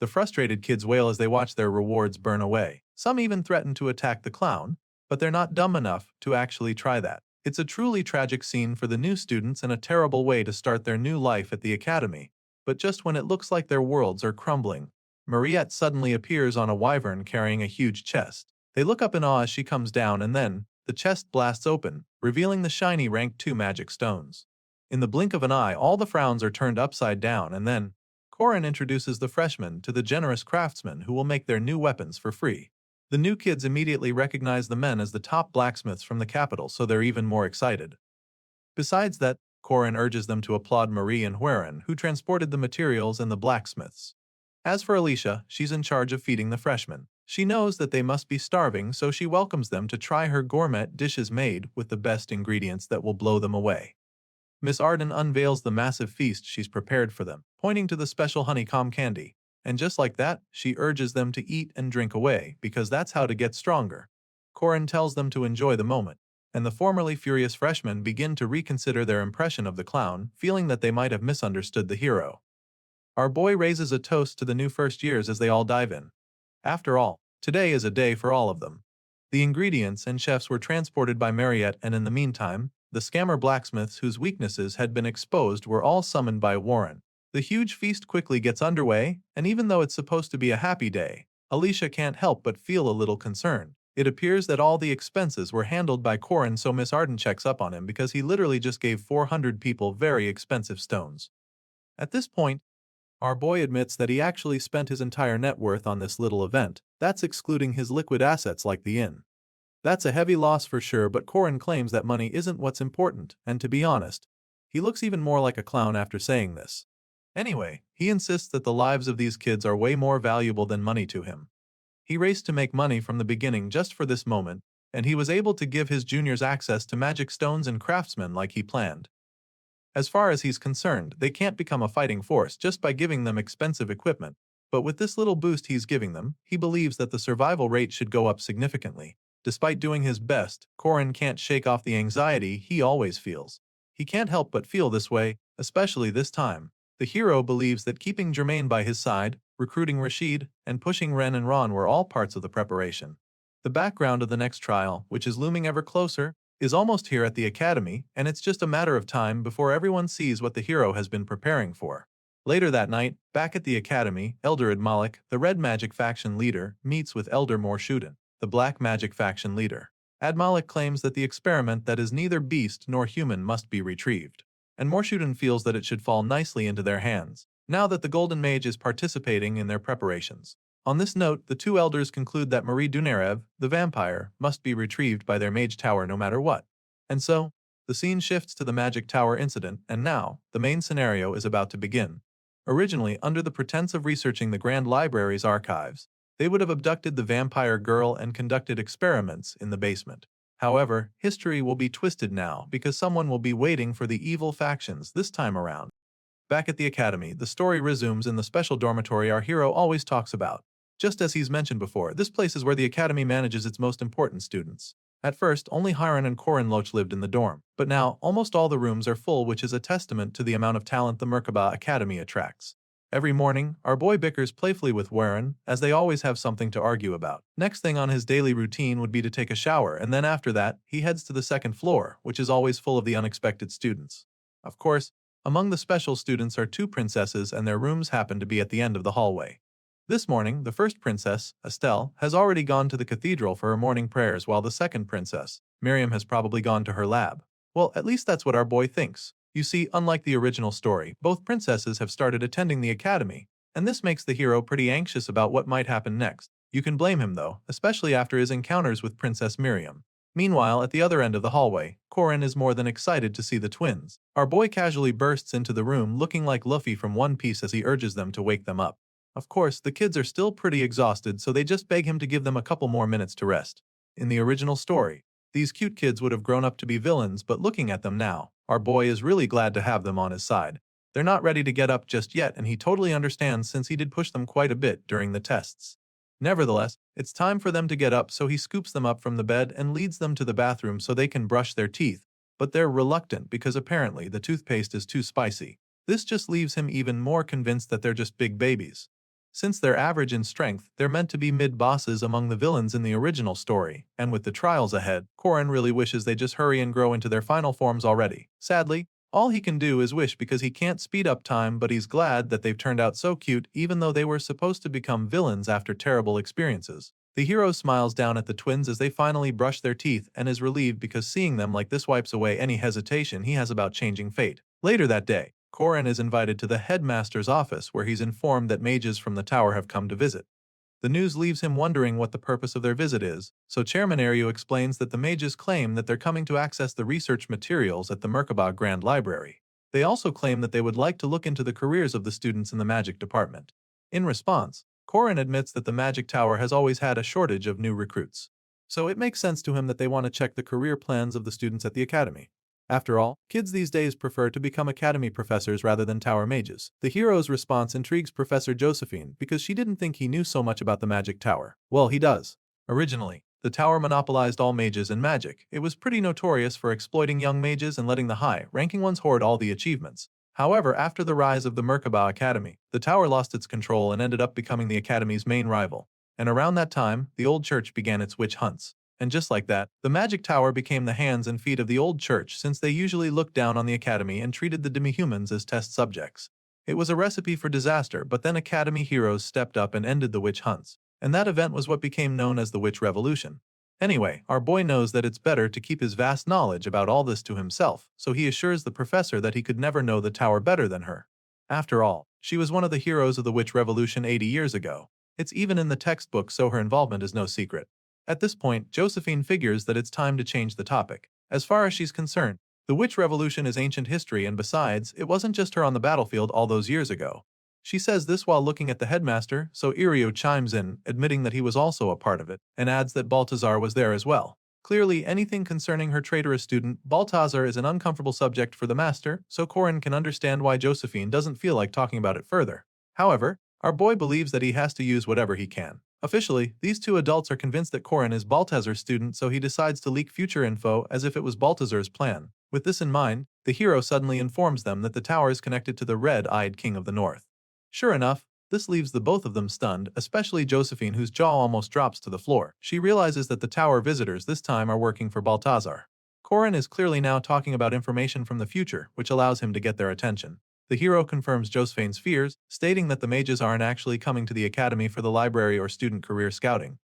The frustrated kids wail as they watch their rewards burn away. Some even threaten to attack the clown, but they're not dumb enough to actually try that. It's a truly tragic scene for the new students and a terrible way to start their new life at the academy. But just when it looks like their worlds are crumbling, Mariette suddenly appears on a wyvern carrying a huge chest. They look up in awe as she comes down, and then the chest blasts open, revealing the shiny rank 2 magic stones. In the blink of an eye, all the frowns are turned upside down, and then Korin introduces the freshmen to the generous craftsmen who will make their new weapons for free. The new kids immediately recognize the men as the top blacksmiths from the capital, so they're even more excited. Besides that, Korin urges them to applaud Marie and Hueren, who transported the materials and the blacksmiths. As for Alicia, she's in charge of feeding the freshmen. She knows that they must be starving, so she welcomes them to try her gourmet dishes made with the best ingredients that will blow them away. Miss Arden unveils the massive feast she's prepared for them, pointing to the special honeycomb candy. And just like that, she urges them to eat and drink away, because that's how to get stronger. Korin tells them to enjoy the moment, and the formerly furious freshmen begin to reconsider their impression of the clown, feeling that they might have misunderstood the hero. Our boy raises a toast to the new first years as they all dive in. After all, today is a day for all of them. The ingredients and chefs were transported by Mariette, and in the meantime, the scammer blacksmiths whose weaknesses had been exposed were all summoned by Warren. The huge feast quickly gets underway, and even though it's supposed to be a happy day, Alicia can't help but feel a little concerned. It appears that all the expenses were handled by Korin, so Miss Arden checks up on him because he literally just gave 400 people very expensive stones. At this point, our boy admits that he actually spent his entire net worth on this little event. That's excluding his liquid assets like the inn. That's a heavy loss for sure, but Korin claims that money isn't what's important, and to be honest, he looks even more like a clown after saying this. Anyway, he insists that the lives of these kids are way more valuable than money to him. He raced to make money from the beginning just for this moment, and he was able to give his juniors access to magic stones and craftsmen like he planned. As far as he's concerned, they can't become a fighting force just by giving them expensive equipment, but with this little boost he's giving them, he believes that the survival rate should go up significantly. Despite doing his best, Korin can't shake off the anxiety he always feels. He can't help but feel this way, especially this time. The hero believes that keeping Germain by his side, recruiting Rashid, and pushing Ren and Ron were all parts of the preparation. The background of the next trial, which is looming ever closer, is almost here at the academy, and it's just a matter of time before everyone sees what the hero has been preparing for. Later that night, back at the academy, Elder Admalik, the Red Magic faction leader, meets with Elder Morshuden, the Black Magic faction leader. Admalik claims that the experiment that is neither beast nor human must be retrieved, and Morshuden feels that it should fall nicely into their hands, now that the Golden Mage is participating in their preparations. On this note, the two elders conclude that Marie Dunarev, the vampire, must be retrieved by their mage tower no matter what. And so, the scene shifts to the Magic Tower incident, and now, the main scenario is about to begin. Originally, under the pretense of researching the Grand Library's archives, they would have abducted the vampire girl and conducted experiments in the basement. However, history will be twisted now because someone will be waiting for the evil factions this time around. Back at the academy, the story resumes in the special dormitory our hero always talks about. Just as he's mentioned before, this place is where the academy manages its most important students. At first, only Hiron and Korin Loach lived in the dorm, but now almost all the rooms are full, which is a testament to the amount of talent the Merkaba Academy attracts. Every morning, our boy bickers playfully with Warren, as they always have something to argue about. Next thing on his daily routine would be to take a shower, and then after that, he heads to the second floor, which is always full of the unexpected students. Of course, among the special students are two princesses, and their rooms happen to be at the end of the hallway. This morning, the first princess, Estelle, has already gone to the cathedral for her morning prayers, while the second princess, Miriam, has probably gone to her lab. Well, at least that's what our boy thinks. You see, unlike the original story, both princesses have started attending the academy, and this makes the hero pretty anxious about what might happen next. You can blame him though, especially after his encounters with Princess Miriam. Meanwhile, at the other end of the hallway, Korin is more than excited to see the twins. Our boy casually bursts into the room looking like Luffy from One Piece as he urges them to wake them up. Of course, the kids are still pretty exhausted, so they just beg him to give them a couple more minutes to rest. In the original story, these cute kids would have grown up to be villains, but looking at them now, our boy is really glad to have them on his side. They're not ready to get up just yet, and he totally understands since he did push them quite a bit during the tests. Nevertheless, it's time for them to get up, so he scoops them up from the bed and leads them to the bathroom so they can brush their teeth, but they're reluctant because apparently the toothpaste is too spicy. This just leaves him even more convinced that they're just big babies. Since they're average in strength, they're meant to be mid-bosses among the villains in the original story, and with the trials ahead, Korin really wishes they just hurry and grow into their final forms already. Sadly, all he can do is wish because he can't speed up time, but he's glad that they've turned out so cute even though they were supposed to become villains after terrible experiences. The hero smiles down at the twins as they finally brush their teeth and is relieved because seeing them like this wipes away any hesitation he has about changing fate. Later that day, Korin is invited to the headmaster's office where he's informed that mages from the tower have come to visit. The news leaves him wondering what the purpose of their visit is, so Chairman Ariu explains that the mages claim that they're coming to access the research materials at the Merkaba Grand Library. They also claim that they would like to look into the careers of the students in the magic department. In response, Korin admits that the magic tower has always had a shortage of new recruits. So it makes sense to him that they want to check the career plans of the students at the academy. After all, kids these days prefer to become academy professors rather than tower mages. The hero's response intrigues Professor Josephine because she didn't think he knew so much about the magic tower. Well, he does. Originally, the tower monopolized all mages and magic. It was pretty notorious for exploiting young mages and letting the high-ranking ones hoard all the achievements. However, after the rise of the Merkaba Academy, the tower lost its control and ended up becoming the academy's main rival. And around that time, the old church began its witch hunts. And just like that, the magic tower became the hands and feet of the old church since they usually looked down on the academy and treated the demi-humans as test subjects. It was a recipe for disaster, but then academy heroes stepped up and ended the witch hunts. And that event was what became known as the Witch Revolution. Anyway, our boy knows that it's better to keep his vast knowledge about all this to himself, so he assures the professor that he could never know the tower better than her. After all, she was one of the heroes of the Witch Revolution 80 years ago. It's even in the textbook, so her involvement is no secret. At this point, Josephine figures that it's time to change the topic. As far as she's concerned, the Witch Revolution is ancient history, and besides, it wasn't just her on the battlefield all those years ago. She says this while looking at the headmaster, so Irio chimes in, admitting that he was also a part of it, and adds that Balthazar was there as well. Clearly, anything concerning her traitorous student, Balthazar, is an uncomfortable subject for the master, so Corin can understand why Josephine doesn't feel like talking about it further. However, our boy believes that he has to use whatever he can. Officially, these two adults are convinced that Corin is Balthazar's student, so he decides to leak future info as if it was Balthazar's plan. With this in mind, the hero suddenly informs them that the tower is connected to the red-eyed king of the north. Sure enough, this leaves the both of them stunned, especially Josephine, whose jaw almost drops to the floor. She realizes that the tower visitors this time are working for Balthazar. Corin is clearly now talking about information from the future, which allows him to get their attention. The hero confirms Josephine's fears, stating that the mages aren't actually coming to the academy for the library or student career scouting.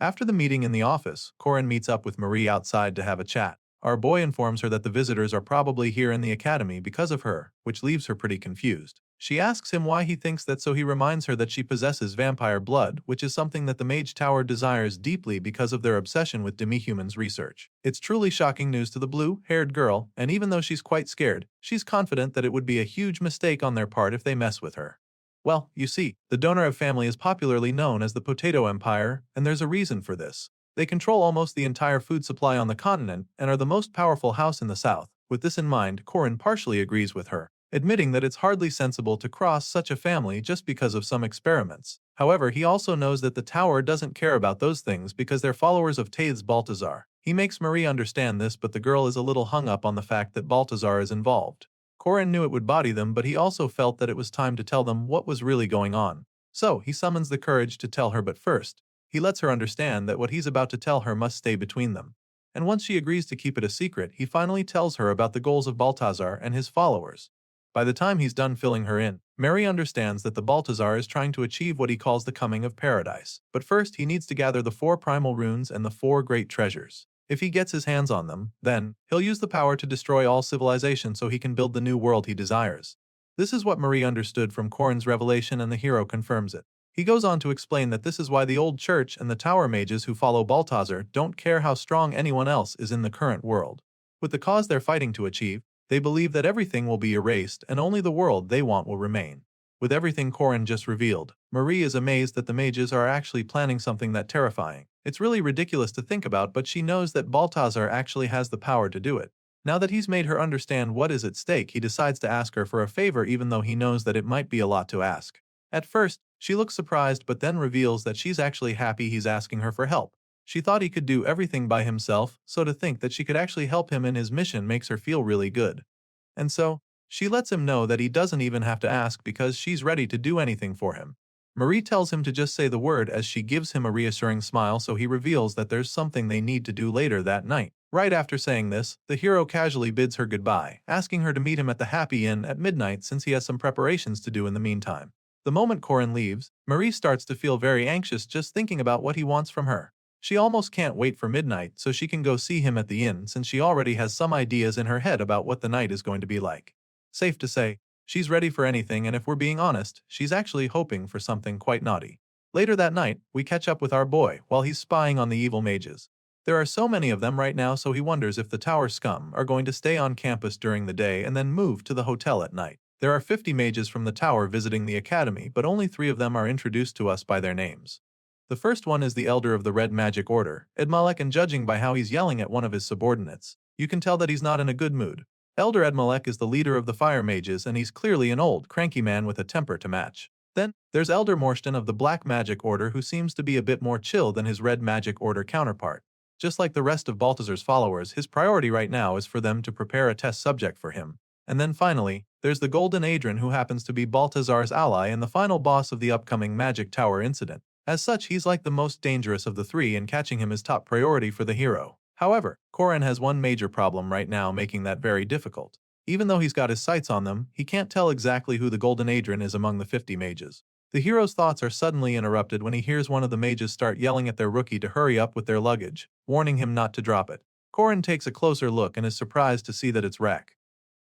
After the meeting in the office, Corin meets up with Marie outside to have a chat. Our boy informs her that the visitors are probably here in the academy because of her, which leaves her pretty confused. She asks him why he thinks that, so he reminds her that she possesses vampire blood, which is something that the Mage Tower desires deeply because of their obsession with demi-humans research. It's truly shocking news to the blue-haired girl, and even though she's quite scared, she's confident that it would be a huge mistake on their part if they mess with her. Well, you see, the Donorev family is popularly known as the Potato Empire, and there's a reason for this. They control almost the entire food supply on the continent and are the most powerful house in the south. With this in mind, Corin partially agrees with her, admitting that it's hardly sensible to cross such a family just because of some experiments. However, he also knows that the tower doesn't care about those things because they're followers of Taith's Balthazar. He makes Marie understand this, but the girl is a little hung up on the fact that Balthazar is involved. Corin knew it would body them, but he also felt that it was time to tell them what was really going on. So, he summons the courage to tell her, but first, he lets her understand that what he's about to tell her must stay between them. And once she agrees to keep it a secret, he finally tells her about the goals of Balthazar and his followers. By the time he's done filling her in, Mary understands that the Balthazar is trying to achieve what he calls the coming of paradise. But first, he needs to gather the 4 primal runes and the 4 great treasures. If he gets his hands on them, then he'll use the power to destroy all civilization so he can build the new world he desires. This is what Marie understood from Corin's revelation, and the hero confirms it. He goes on to explain that this is why the old church and the tower mages who follow Balthazar don't care how strong anyone else is in the current world. With the cause they're fighting to achieve, they believe that everything will be erased and only the world they want will remain. With everything Corin just revealed, Marie is amazed that the mages are actually planning something that terrifying. It's really ridiculous to think about, but she knows that Balthazar actually has the power to do it. Now that he's made her understand what is at stake, he decides to ask her for a favor, even though he knows that it might be a lot to ask. At first, she looks surprised, but then reveals that she's actually happy he's asking her for help. She thought he could do everything by himself, so to think that she could actually help him in his mission makes her feel really good. And so, she lets him know that he doesn't even have to ask because she's ready to do anything for him. Marie tells him to just say the word as she gives him a reassuring smile, so he reveals that there's something they need to do later that night. Right after saying this, the hero casually bids her goodbye, asking her to meet him at the Happy Inn at midnight since he has some preparations to do in the meantime. The moment Corin leaves, Marie starts to feel very anxious just thinking about what he wants from her. She almost can't wait for midnight so she can go see him at the inn, since she already has some ideas in her head about what the night is going to be like. Safe to say, she's ready for anything, and if we're being honest, she's actually hoping for something quite naughty. Later that night, we catch up with our boy while he's spying on the evil mages. There are so many of them right now, so he wonders if the tower scum are going to stay on campus during the day and then move to the hotel at night. There are 50 mages from the tower visiting the academy, but only 3 of them are introduced to us by their names. The first one is the elder of the Red Magic Order, Edmalek, and judging by how he's yelling at one of his subordinates, you can tell that he's not in a good mood. Elder Edmalek is the leader of the fire mages, and he's clearly an old, cranky man with a temper to match. Then, there's Elder Morstan of the Black Magic Order, who seems to be a bit more chill than his Red Magic Order counterpart. Just like the rest of Balthazar's followers, his priority right now is for them to prepare a test subject for him. And then finally, there's the Golden Adrian, who happens to be Balthazar's ally and the final boss of the upcoming Magic Tower incident. As such, he's like the most dangerous of the 3, and catching him is top priority for the hero. However, Corin has one major problem right now, making that very difficult. Even though he's got his sights on them, he can't tell exactly who the Golden Adrian is among the 50 mages. The hero's thoughts are suddenly interrupted when he hears one of the mages start yelling at their rookie to hurry up with their luggage, warning him not to drop it. Korin takes a closer look and is surprised to see that it's Rak.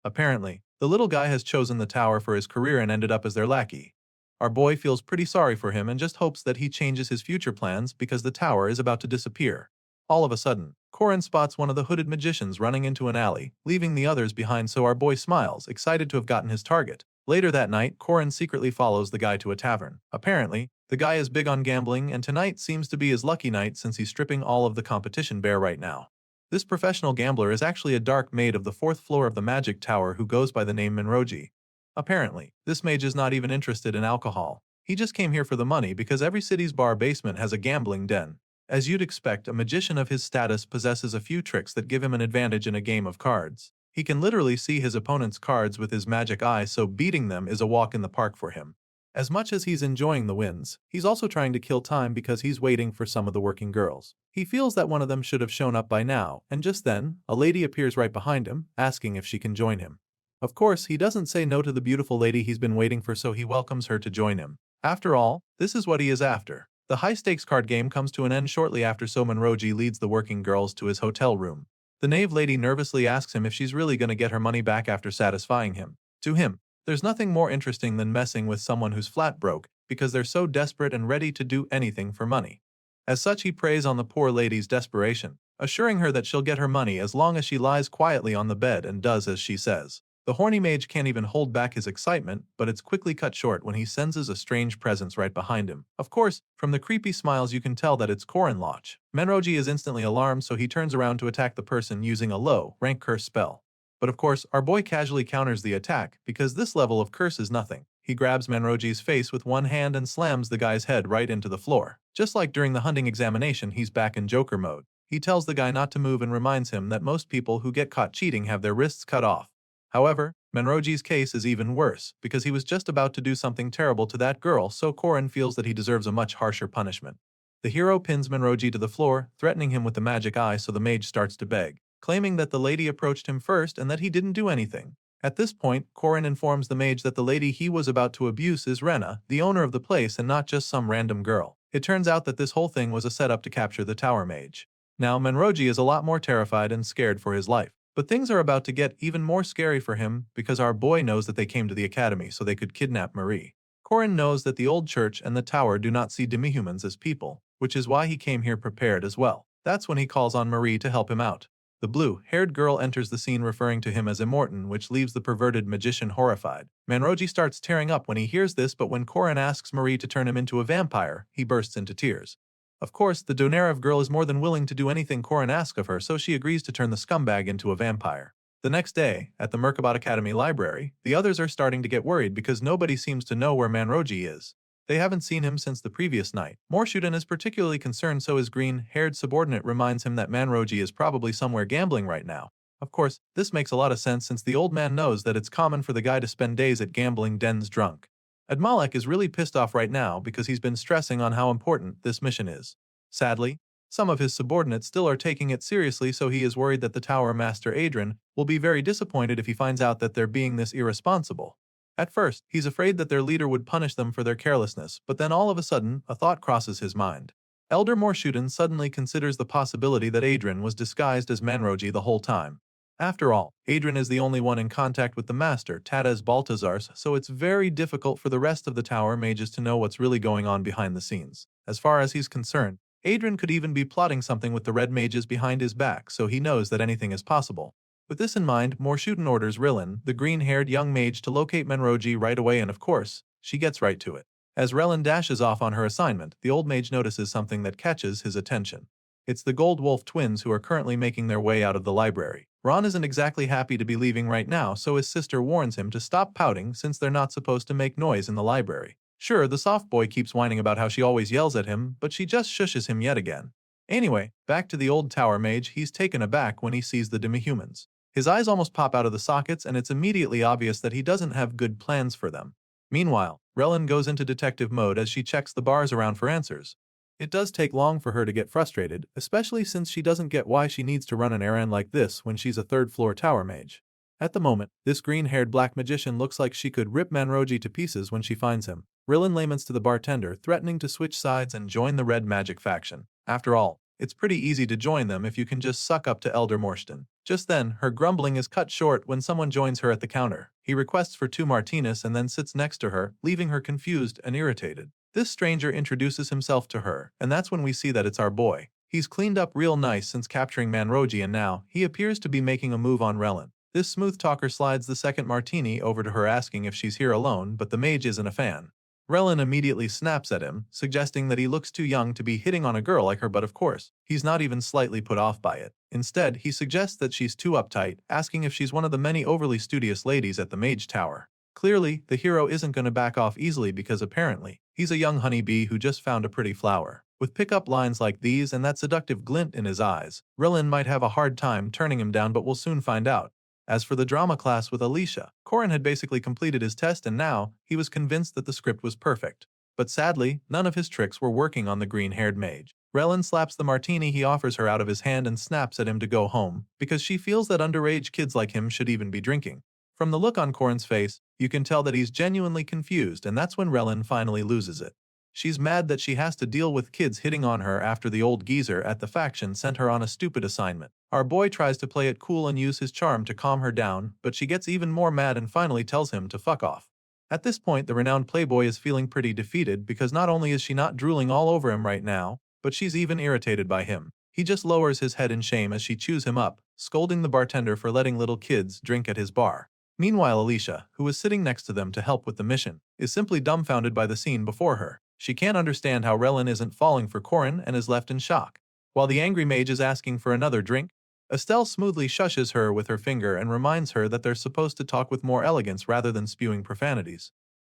Apparently, the little guy has chosen the tower for his career and ended up as their lackey. Our boy feels pretty sorry for him and just hopes that he changes his future plans because the tower is about to disappear. All of a sudden, Korin spots one of the hooded magicians running into an alley, leaving the others behind, so our boy smiles, excited to have gotten his target. Later that night, Korin secretly follows the guy to a tavern. Apparently, the guy is big on gambling and tonight seems to be his lucky night since he's stripping all of the competition bare right now. This professional gambler is actually a dark maid of the 4th floor of the magic tower who goes by the name Minroji. Apparently, this mage is not even interested in alcohol. He just came here for the money because every city's bar basement has a gambling den. As you'd expect, a magician of his status possesses a few tricks that give him an advantage in a game of cards. He can literally see his opponent's cards with his magic eye, so beating them is a walk in the park for him. As much as he's enjoying the wins, he's also trying to kill time because he's waiting for some of the working girls. He feels that one of them should have shown up by now, and just then, a lady appears right behind him, asking if she can join him. Of course, he doesn't say no to the beautiful lady he's been waiting for, so he welcomes her to join him. After all, this is what he is after. The high-stakes card game comes to an end shortly after, so Minroji leads the working girls to his hotel room. The knave lady nervously asks him if she's really going to get her money back after satisfying him. To him, there's nothing more interesting than messing with someone who's flat broke because they're so desperate and ready to do anything for money. As such, he preys on the poor lady's desperation, assuring her that she'll get her money as long as she lies quietly on the bed and does as she says. The horny mage can't even hold back his excitement, but it's quickly cut short when he senses a strange presence right behind him. Of course, from the creepy smiles you can tell that it's Korin Loch. Minroji is instantly alarmed, so he turns around to attack the person using a low-rank curse spell. But of course, our boy casually counters the attack because this level of curse is nothing. He grabs Minroji's face with one hand and slams the guy's head right into the floor. Just like during the hunting examination, he's back in Joker mode. He tells the guy not to move and reminds him that most people who get caught cheating have their wrists cut off. However, Minroji's case is even worse because he was just about to do something terrible to that girl, so Korin feels that he deserves a much harsher punishment. The hero pins Minroji to the floor, threatening him with the magic eye, so the mage starts to beg, claiming that the lady approached him first and that he didn't do anything. At this point, Korin informs the mage that the lady he was about to abuse is Rena, the owner of the place, and not just some random girl. It turns out that this whole thing was a setup to capture the tower mage. Now, Minroji is a lot more terrified and scared for his life. But things are about to get even more scary for him because our boy knows that they came to the academy so they could kidnap Marie. Korin knows that the old church and the tower do not see demihumans as people, which is why he came here prepared as well. That's when he calls on Marie to help him out. The blue-haired girl enters the scene referring to him as Immortan, which leaves the perverted magician horrified. Minroji starts tearing up when he hears this, but when Korin asks Marie to turn him into a vampire, he bursts into tears. Of course, the Donarev girl is more than willing to do anything Korin asks of her, so she agrees to turn the scumbag into a vampire. The next day, at the Merkabah Academy library, the others are starting to get worried because nobody seems to know where Minroji is. They haven't seen him since the previous night. Morshudan is particularly concerned, so his green-haired subordinate reminds him that Minroji is probably somewhere gambling right now. Of course, this makes a lot of sense since the old man knows that it's common for the guy to spend days at gambling dens drunk. Admalek is really pissed off right now because he's been stressing on how important this mission is. Sadly, some of his subordinates still are taking it seriously, so he is worried that the Tower Master Adrian will be very disappointed if he finds out that they're being this irresponsible. At first, he's afraid that their leader would punish them for their carelessness, but then all of a sudden, a thought crosses his mind. Elder Morshudan suddenly considers the possibility that Adrian was disguised as Minroji the whole time. After all, Adrian is the only one in contact with the master, Tadez Baltazars, so it's very difficult for the rest of the tower mages to know what's really going on behind the scenes. As far as he's concerned, Adrian could even be plotting something with the red mages behind his back, so he knows that anything is possible. With this in mind, Morshudan orders Rilin, the green-haired young mage, to locate Minroji right away, and of course, she gets right to it. As Relin dashes off on her assignment, the old mage notices something that catches his attention. It's the Gold Wolf twins who are currently making their way out of the library. Ron isn't exactly happy to be leaving right now, so his sister warns him to stop pouting since they're not supposed to make noise in the library. Sure, the soft boy keeps whining about how she always yells at him, but she just shushes him yet again. Anyway, back to the old tower mage, he's taken aback when he sees the demihumans. His eyes almost pop out of the sockets, and it's immediately obvious that he doesn't have good plans for them. Meanwhile, Relin goes into detective mode as she checks the bars around for answers. It does take long for her to get frustrated, especially since she doesn't get why she needs to run an errand like this when she's a third-floor tower mage. At the moment, this green-haired black magician looks like she could rip Minroji to pieces when she finds him. Rillen laments to the bartender, threatening to switch sides and join the red magic faction. After all, it's pretty easy to join them if you can just suck up to Elder Morstan. Just then, her grumbling is cut short when someone joins her at the counter. He requests for 2 martinis and then sits next to her, leaving her confused and irritated. This stranger introduces himself to her, and that's when we see that it's our boy. He's cleaned up real nice since capturing Manroji, and now he appears to be making a move on Relin. This smooth talker slides the second martini over to her, asking if she's here alone, but the mage isn't a fan. Relin immediately snaps at him, suggesting that he looks too young to be hitting on a girl like her, but of course, he's not even slightly put off by it. Instead, he suggests that she's too uptight, asking if she's one of the many overly studious ladies at the Mage Tower. Clearly, the hero isn't going to back off easily because apparently, he's a young honeybee who just found a pretty flower. With pickup lines like these and that seductive glint in his eyes, Relin might have a hard time turning him down, but we'll soon find out. As for the drama class with Alicia, Corin had basically completed his test and now he was convinced that the script was perfect. But sadly, none of his tricks were working on the green-haired mage. Relin slaps the martini he offers her out of his hand and snaps at him to go home, because she feels that underage kids like him should even be drinking. From the look on Corin's face, you can tell that he's genuinely confused, and that's when Relin finally loses it. She's mad that she has to deal with kids hitting on her after the old geezer at the faction sent her on a stupid assignment. Our boy tries to play it cool and use his charm to calm her down, but she gets even more mad and finally tells him to fuck off. At this point, the renowned playboy is feeling pretty defeated because not only is she not drooling all over him right now, but she's even irritated by him. He just lowers his head in shame as she chews him up, scolding the bartender for letting little kids drink at his bar. Meanwhile, Alicia, who is sitting next to them to help with the mission, is simply dumbfounded by the scene before her. She can't understand how Relin isn't falling for Corin and is left in shock. While the angry mage is asking for another drink, Estelle smoothly shushes her with her finger and reminds her that they're supposed to talk with more elegance rather than spewing profanities.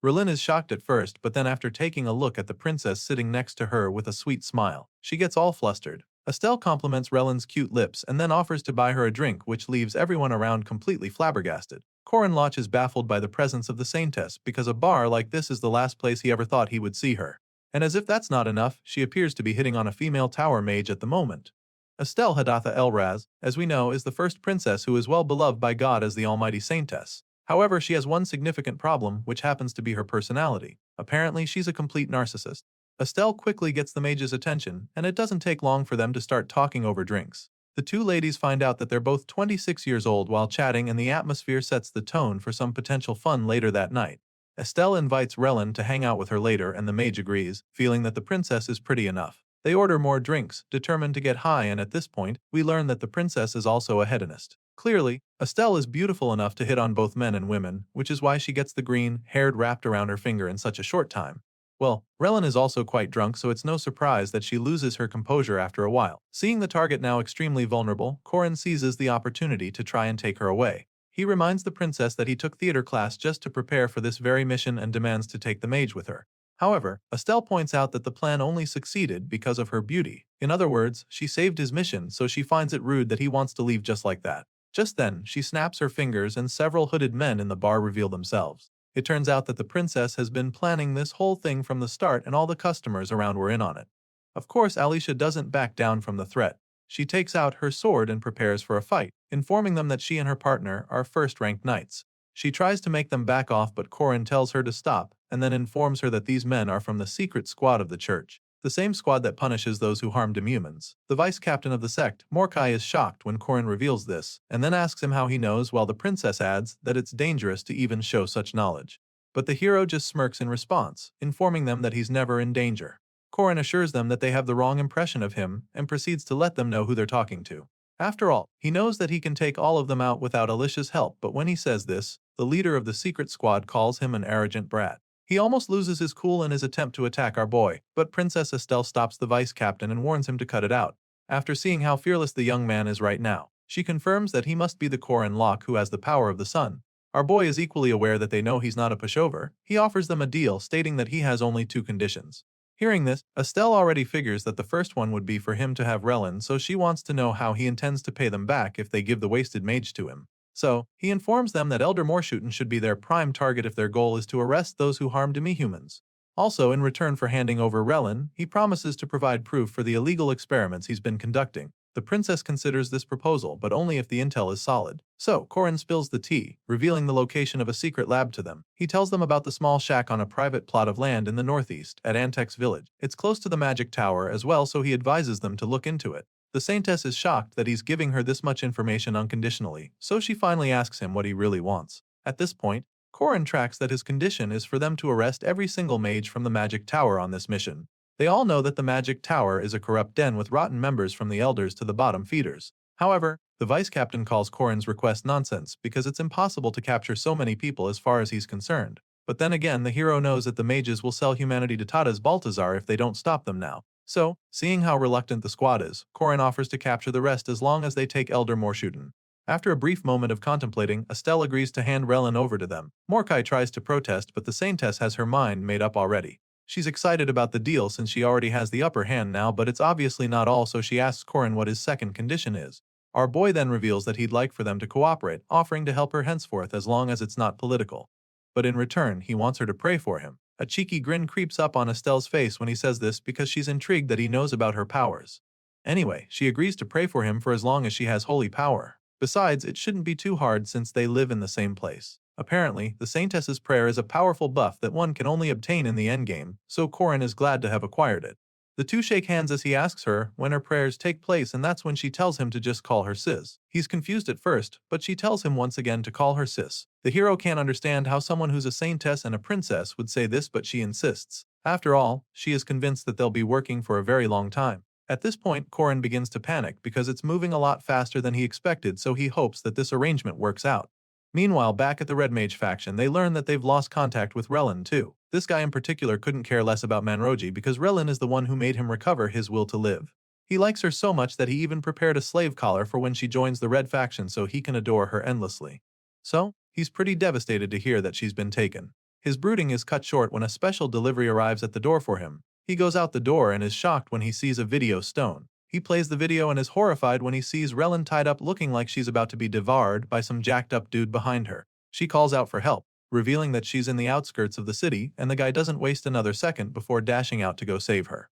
Relin is shocked at first, but then after taking a look at the princess sitting next to her with a sweet smile, she gets all flustered. Estelle compliments Relin's cute lips and then offers to buy her a drink, which leaves everyone around completely flabbergasted. Corin Lodge is baffled by the presence of the Saintess because a bar like this is the last place he ever thought he would see her. And as if that's not enough, she appears to be hitting on a female tower mage at the moment. Estelle Hadatha Elraz, as we know, is the first princess who is well beloved by God as the almighty Saintess. However, she has one significant problem, which happens to be her personality. Apparently, she's a complete narcissist. Estelle quickly gets the mage's attention, and it doesn't take long for them to start talking over drinks. The two ladies find out that they're both 26 years old while chatting, and the atmosphere sets the tone for some potential fun later that night. Estelle invites Relin to hang out with her later, and the mage agrees, feeling that the princess is pretty enough. They order more drinks, determined to get high, and at this point, we learn that the princess is also a hedonist. Clearly, Estelle is beautiful enough to hit on both men and women, which is why she gets the green-haired wrapped around her finger in such a short time. Well, Relin is also quite drunk, so it's no surprise that she loses her composure after a while. Seeing the target now extremely vulnerable, Corin seizes the opportunity to try and take her away. He reminds the princess that he took theater class just to prepare for this very mission and demands to take the mage with her. However, Estelle points out that the plan only succeeded because of her beauty. In other words, she saved his mission, so she finds it rude that he wants to leave just like that. Just then, she snaps her fingers and several hooded men in the bar reveal themselves. It turns out that the princess has been planning this whole thing from the start and all the customers around were in on it. Of course, Alicia doesn't back down from the threat. She takes out her sword and prepares for a fight, informing them that she and her partner are first-ranked knights. She tries to make them back off, but Corin tells her to stop, and then informs her that these men are from the secret squad of the church, the same squad that punishes those who harm demumans. The vice-captain of the sect, Morkai, is shocked when Corin reveals this, and then asks him how he knows, while the princess adds that it's dangerous to even show such knowledge. But the hero just smirks in response, informing them that he's never in danger. Corin assures them that they have the wrong impression of him and proceeds to let them know who they're talking to. After all, he knows that he can take all of them out without Alicia's help, but when he says this, the leader of the secret squad calls him an arrogant brat. He almost loses his cool in his attempt to attack our boy, but Princess Estelle stops the vice-captain and warns him to cut it out. After seeing how fearless the young man is right now, she confirms that he must be the Corin Locke who has the power of the sun. Our boy is equally aware that they know he's not a pushover. He offers them a deal, stating that he has only 2 conditions. Hearing this, Estelle already figures that the first one would be for him to have Relin, so she wants to know how he intends to pay them back if they give the wasted mage to him. So, he informs them that Elder Morshutin should be their prime target if their goal is to arrest those who harm demi-humans. Also, in return for handing over Relin, he promises to provide proof for the illegal experiments he's been conducting. The princess considers this proposal, but only if the intel is solid. So, Korin spills the tea, revealing the location of a secret lab to them. He tells them about the small shack on a private plot of land in the northeast, at Antec's village. It's close to the magic tower as well, so he advises them to look into it. The saintess is shocked that he's giving her this much information unconditionally, so she finally asks him what he really wants. At this point, Korin tracks that his condition is for them to arrest every single mage from the magic tower on this mission. They all know that the magic tower is a corrupt den with rotten members from the elders to the bottom feeders. However, the vice captain calls Korin's request nonsense because it's impossible to capture so many people as far as he's concerned. But then again, the hero knows that the mages will sell humanity to Tata's Baltazar if they don't stop them now. So, seeing how reluctant the squad is, Korin offers to capture the rest as long as they take Elder Morshuden. After a brief moment of contemplating, Estelle agrees to hand Relin over to them. Morkai tries to protest, but the saintess has her mind made up already. She's excited about the deal since she already has the upper hand now, but it's obviously not all, so she asks Korin what his second condition is. Our boy then reveals that he'd like for them to cooperate, offering to help her henceforth as long as it's not political. But in return, he wants her to pray for him. A cheeky grin creeps up on Estelle's face when he says this because she's intrigued that he knows about her powers. Anyway, she agrees to pray for him for as long as she has holy power. Besides, it shouldn't be too hard since they live in the same place. Apparently, the Saintess's prayer is a powerful buff that one can only obtain in the endgame, so Korin is glad to have acquired it. The two shake hands as he asks her when her prayers take place, and that's when she tells him to just call her sis. He's confused at first, but she tells him once again to call her sis. The hero can't understand how someone who's a saintess and a princess would say this, but she insists. After all, she is convinced that they'll be working for a very long time. At this point, Korin begins to panic because it's moving a lot faster than he expected, so he hopes that this arrangement works out. Meanwhile, back at the Red Mage faction, they learn that they've lost contact with Relin too. This guy in particular couldn't care less about Manroji because Relin is the one who made him recover his will to live. He likes her so much that he even prepared a slave collar for when she joins the Red faction so he can adore her endlessly. So, he's pretty devastated to hear that she's been taken. His brooding is cut short when a special delivery arrives at the door for him. He goes out the door and is shocked when he sees a video stone. He plays the video and is horrified when he sees Relin tied up looking like she's about to be devoured by some jacked up dude behind her. She calls out for help, revealing that she's in the outskirts of the city, and the guy doesn't waste another second before dashing out to go save her.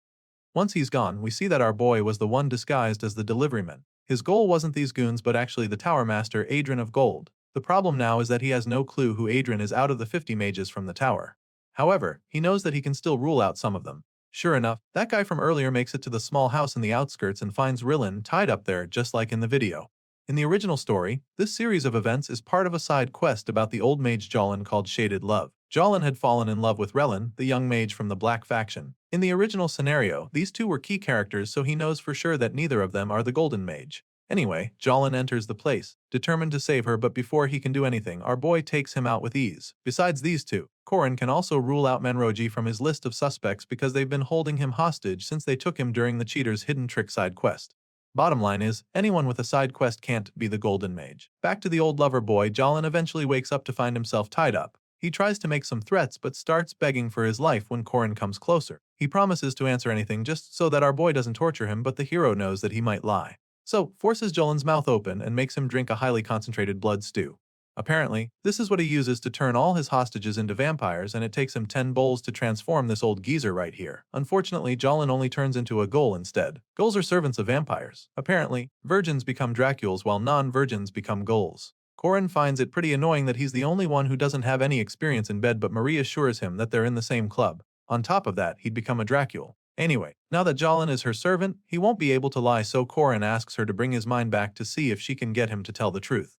Once he's gone, we see that our boy was the one disguised as the deliveryman. His goal wasn't these goons but actually the Tower Master Adrian of Gold. The problem now is that he has no clue who Adrian is out of the 50 mages from the tower. However, he knows that he can still rule out some of them. Sure enough, that guy from earlier makes it to the small house in the outskirts and finds Relin tied up there just like in the video. In the original story, this series of events is part of a side quest about the old mage Jolin called Shaded Love. Jolin had fallen in love with Relin, the young mage from the Black faction. In the original scenario, these two were key characters, so he knows for sure that neither of them are the Golden Mage. Anyway, Jolin enters the place, determined to save her, but before he can do anything, our boy takes him out with ease. Besides these two, Korin can also rule out Manroji from his list of suspects because they've been holding him hostage since they took him during the cheater's hidden trick side quest. Bottom line is, anyone with a side quest can't be the Golden Mage. Back to the old lover boy, Jolin eventually wakes up to find himself tied up. He tries to make some threats but starts begging for his life when Korin comes closer. He promises to answer anything just so that our boy doesn't torture him, but the hero knows that he might lie. So, forces Jolin's mouth open and makes him drink a highly concentrated blood stew. Apparently, this is what he uses to turn all his hostages into vampires, and it takes him 10 bowls to transform this old geezer right here. Unfortunately, Jolin only turns into a ghoul instead. Ghouls are servants of vampires. Apparently, virgins become Dracules while non-virgins become ghouls. Korin finds it pretty annoying that he's the only one who doesn't have any experience in bed, but Marie assures him that they're in the same club. On top of that, he'd become a Dracule. Anyway, now that Jolin is her servant, he won't be able to lie, so Korin asks her to bring his mind back to see if she can get him to tell the truth.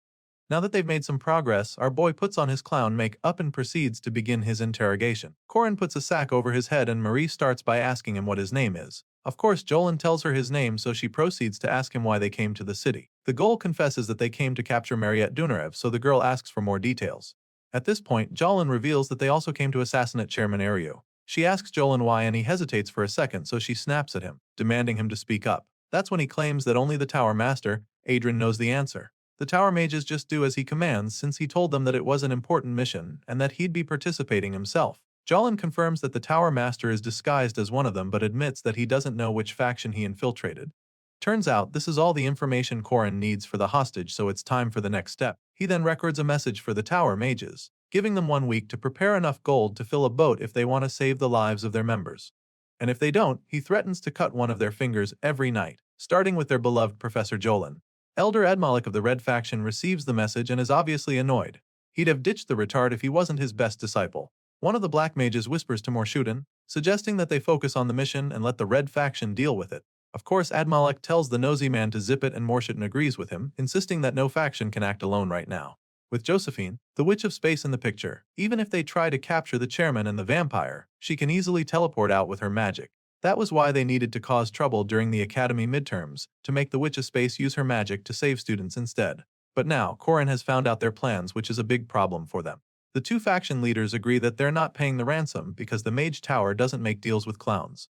Now that they've made some progress, our boy puts on his clown make-up and proceeds to begin his interrogation. Korin puts a sack over his head and Marie starts by asking him what his name is. Of course, Jolin tells her his name, so she proceeds to ask him why they came to the city. The ghoul confesses that they came to capture Mariette Dunarev, so the girl asks for more details. At this point, Jolin reveals that they also came to assassinate Chairman Ario. She asks Jolin why and he hesitates for a second, so she snaps at him, demanding him to speak up. That's when he claims that only the Tower Master, Adrian, knows the answer. The Tower Mages just do as he commands since he told them that it was an important mission and that he'd be participating himself. Jolin confirms that the Tower Master is disguised as one of them but admits that he doesn't know which faction he infiltrated. Turns out this is all the information Korin needs for the hostage, so it's time for the next step. He then records a message for the Tower Mages, giving them 1 week to prepare enough gold to fill a boat if they want to save the lives of their members. And if they don't, he threatens to cut one of their fingers every night. starting with their beloved Professor Jolin. Elder Admalik of the Red faction receives the message and is obviously annoyed. He'd have ditched the retard if he wasn't his best disciple. One of the Black Mages whispers to Morshuden, suggesting that they focus on the mission and let the Red faction deal with it. Of course, Admalik tells the nosy man to zip it and Morshuden agrees with him, insisting that no faction can act alone right now. With Josephine, the Witch of Space in the picture, even if they try to capture the chairman and the vampire, she can easily teleport out with her magic. That was why they needed to cause trouble during the academy midterms, to make the Witch of Space use her magic to save students instead. But now, Korin has found out their plans, which is a big problem for them. The two faction leaders agree that they're not paying the ransom because the Mage Tower doesn't make deals with clowns.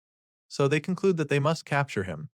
So they conclude that they must capture him.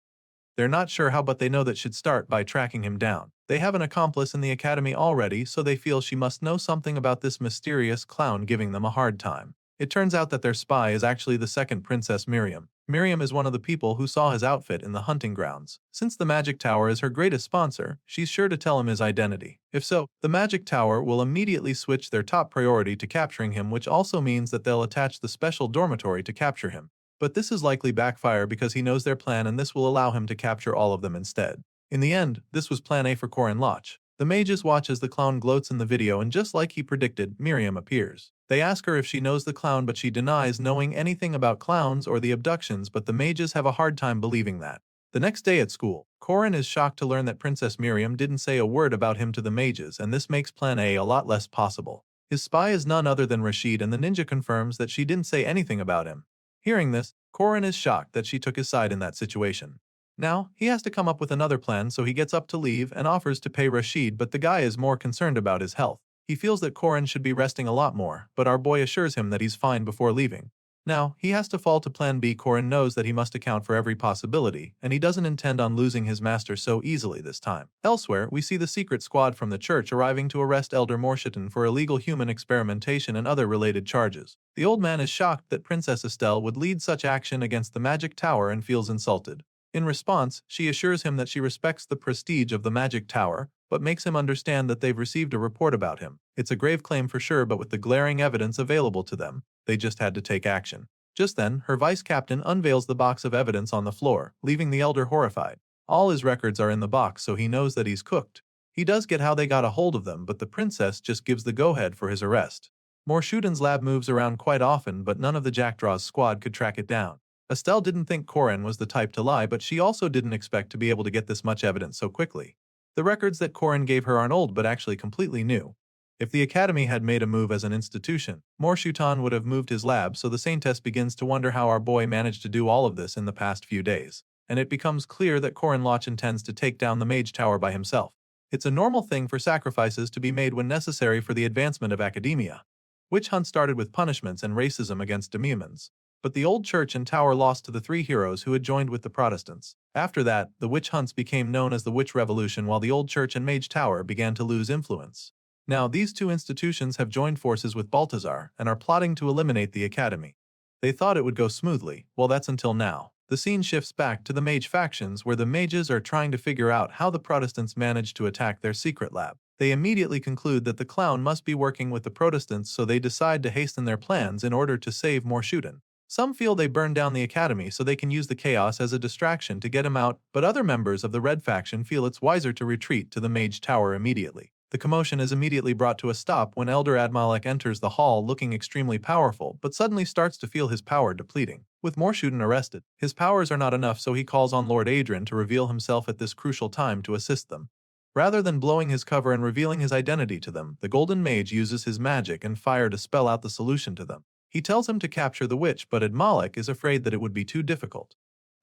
They're not sure how, but they know that should start by tracking him down. They have an accomplice in the academy already, so they feel she must know something about this mysterious clown giving them a hard time. It turns out that their spy is actually the second Princess Miriam. Miriam is one of the people who saw his outfit in the hunting grounds. Since the Magic Tower is her greatest sponsor, she's sure to tell him his identity. If so, the Magic Tower will immediately switch their top priority to capturing him, which also means that they'll attach the special dormitory to capture him. But this is likely backfire because he knows their plan and this will allow him to capture all of them instead. In the end, this was plan A for Korin Loch. The mages watch as the clown gloats in the video and just like he predicted, Miriam appears. They ask her if she knows the clown but she denies knowing anything about clowns or the abductions, but the mages have a hard time believing that. The next day at school, Korin is shocked to learn that Princess Miriam didn't say a word about him to the mages, and this makes plan A a lot less possible. His spy is none other than Rashid, and the ninja confirms that she didn't say anything about him. Hearing this, Korin is shocked that she took his side in that situation. Now, he has to come up with another plan, so he gets up to leave and offers to pay Rashid, but the guy is more concerned about his health. He feels that Korin should be resting a lot more, but our boy assures him that he's fine before leaving. Now, he has to fall to plan B. Korin knows that he must account for every possibility, and he doesn't intend on losing his master so easily this time. Elsewhere, we see the secret squad from the church arriving to arrest Elder Morshuten for illegal human experimentation and other related charges. The old man is shocked that Princess Estelle would lead such action against the Magic Tower and feels insulted. In response, she assures him that she respects the prestige of the Magic Tower, but makes him understand that they've received a report about him. It's a grave claim for sure, but with the glaring evidence available to them, they just had to take action. Just then, her vice-captain unveils the box of evidence on the floor, leaving the elder horrified. All his records are in the box, so he knows that he's cooked. He does get how they got a hold of them, but the princess just gives the go-ahead for his arrest. Morshuden's lab moves around quite often, but none of the Jackdraw's squad could track it down. Estelle didn't think Korin was the type to lie, but she also didn't expect to be able to get this much evidence so quickly. The records that Korin gave her aren't old but actually completely new. If the Academy had made a move as an institution, Morshutan would have moved his lab, so the Saintess begins to wonder how our boy managed to do all of this in the past few days. And it becomes clear that Korin Loch intends to take down the Mage Tower by himself. It's a normal thing for sacrifices to be made when necessary for the advancement of academia. Witch hunt started with punishments and racism against demumans. But the old church and tower lost to the three heroes who had joined with the Protestants. After that, the witch hunts became known as the Witch Revolution, while the old church and Mage Tower began to lose influence. Now, these two institutions have joined forces with Baltazar and are plotting to eliminate the Academy. They thought it would go smoothly. Well, that's until now. The scene shifts back to the mage factions, where the mages are trying to figure out how the Protestants managed to attack their secret lab. They immediately conclude that the clown must be working with the Protestants, so they decide to hasten their plans in order to save Morshutan. Some feel they burned down the Academy so they can use the chaos as a distraction to get him out, but other members of the Red faction feel it's wiser to retreat to the Mage Tower immediately. The commotion is immediately brought to a stop when Elder Admalek enters the hall looking extremely powerful, but suddenly starts to feel his power depleting. With Morshutan arrested, his powers are not enough, so he calls on Lord Adrian to reveal himself at this crucial time to assist them. Rather than blowing his cover and revealing his identity to them, the Golden Mage uses his magic and fire to spell out the solution to them. He tells him to capture the witch, but Admalek is afraid that it would be too difficult.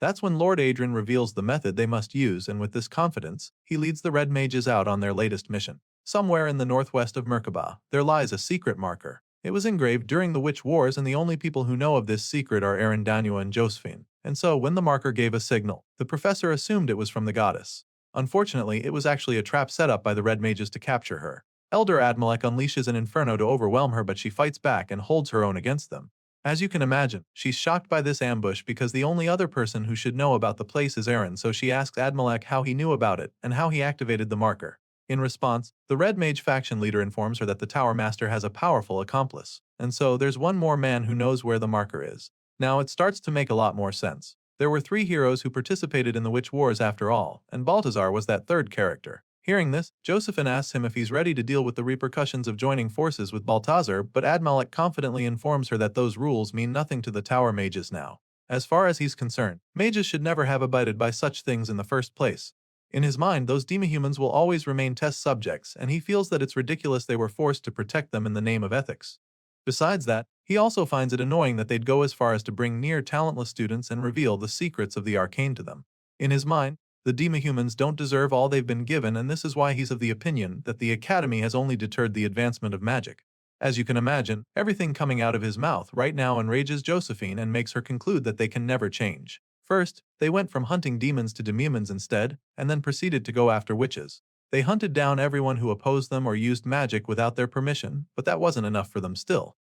That's when Lord Adrian reveals the method they must use, and with this confidence, he leads the Red Mages out on their latest mission. Somewhere in the northwest of Merkaba, there lies a secret marker. It was engraved during the Witch Wars, and the only people who know of this secret are Aaron Danua and Josephine. And so, when the marker gave a signal, the professor assumed it was from the goddess. Unfortunately, it was actually a trap set up by the Red Mages to capture her. Elder Admalek unleashes an inferno to overwhelm her, but she fights back and holds her own against them. As you can imagine, she's shocked by this ambush because the only other person who should know about the place is Aaron, so she asks Admalek how he knew about it and how he activated the marker. In response, the Red Mage faction leader informs her that the Tower Master has a powerful accomplice, and so there's one more man who knows where the marker is. Now it starts to make a lot more sense. There were 3 heroes who participated in the witch wars after all, and Baltazar was that third character. Hearing this, Josephine asks him if he's ready to deal with the repercussions of joining forces with Baltazar, but Admalik confidently informs her that those rules mean nothing to the tower mages now. As far as he's concerned, mages should never have abided by such things in the first place. In his mind, those demihumans will always remain test subjects, and he feels that it's ridiculous they were forced to protect them in the name of ethics. Besides that, he also finds it annoying that they'd go as far as to bring near talentless students and reveal the secrets of the arcane to them. In his mind, the demihumans don't deserve all they've been given, and this is why he's of the opinion that the academy has only deterred the advancement of magic. As you can imagine, everything coming out of his mouth right now enrages Josephine and makes her conclude that they can never change. First, they went from hunting demons to demumans instead, and then proceeded to go after witches. They hunted down everyone who opposed them or used magic without their permission, but that wasn't enough for them still.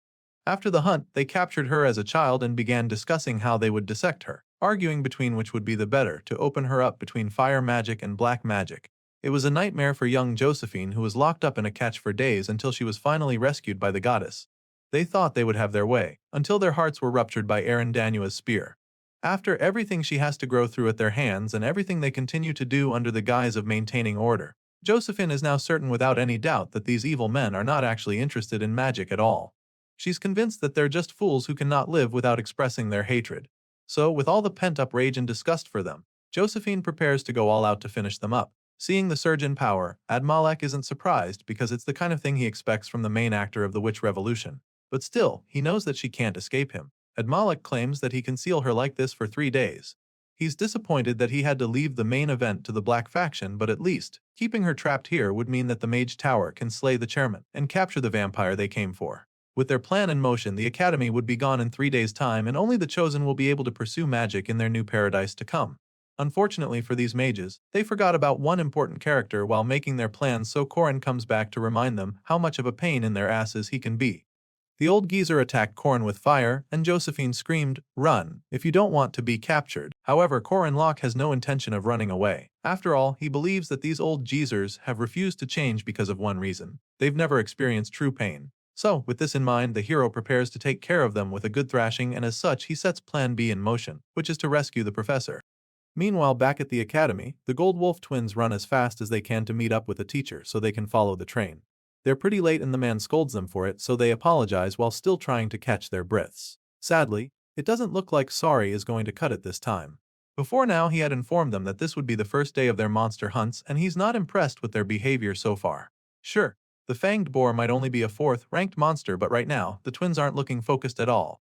After the hunt, they captured her as a child and began discussing how they would dissect her, arguing between which would be the better to open her up between fire magic and black magic. It was a nightmare for young Josephine, who was locked up in a catch for days until she was finally rescued by the goddess. They thought they would have their way, until their hearts were ruptured by Aaron Danua's spear. After everything she has to grow through at their hands and everything they continue to do under the guise of maintaining order, Josephine is now certain without any doubt that these evil men are not actually interested in magic at all. She's convinced that they're just fools who cannot live without expressing their hatred. So, with all the pent-up rage and disgust for them, Josephine prepares to go all out to finish them up. Seeing the surge in power, Admalek isn't surprised because it's the kind of thing he expects from the main actor of the Witch Revolution. But still, he knows that she can't escape him. Admalek claims that he can seal her like this for 3 days. He's disappointed that he had to leave the main event to the Black Faction, but at least, keeping her trapped here would mean that the Mage Tower can slay the chairman and capture the vampire they came for. With their plan in motion, the Academy would be gone in 3 days' time, and only the Chosen will be able to pursue magic in their new paradise to come. Unfortunately for these mages, they forgot about one important character while making their plans, so Korin comes back to remind them how much of a pain in their asses he can be. The old geezer attacked Korin with fire, and Josephine screamed, "Run, if you don't want to be captured." However, Korin Locke has no intention of running away. After all, he believes that these old geezers have refused to change because of one reason: they've never experienced true pain. So, with this in mind, the hero prepares to take care of them with a good thrashing, and as such he sets Plan B in motion, which is to rescue the professor. Meanwhile, back at the academy, the Gold Wolf twins run as fast as they can to meet up with the teacher so they can follow the train. They're pretty late and the man scolds them for it, so they apologize while still trying to catch their breaths. Sadly, it doesn't look like Sorry is going to cut it this time. Before now, he had informed them that this would be the first day of their monster hunts, and he's not impressed with their behavior so far. Sure, the Fanged Boar might only be a 4th-ranked monster, but right now, the twins aren't looking focused at all.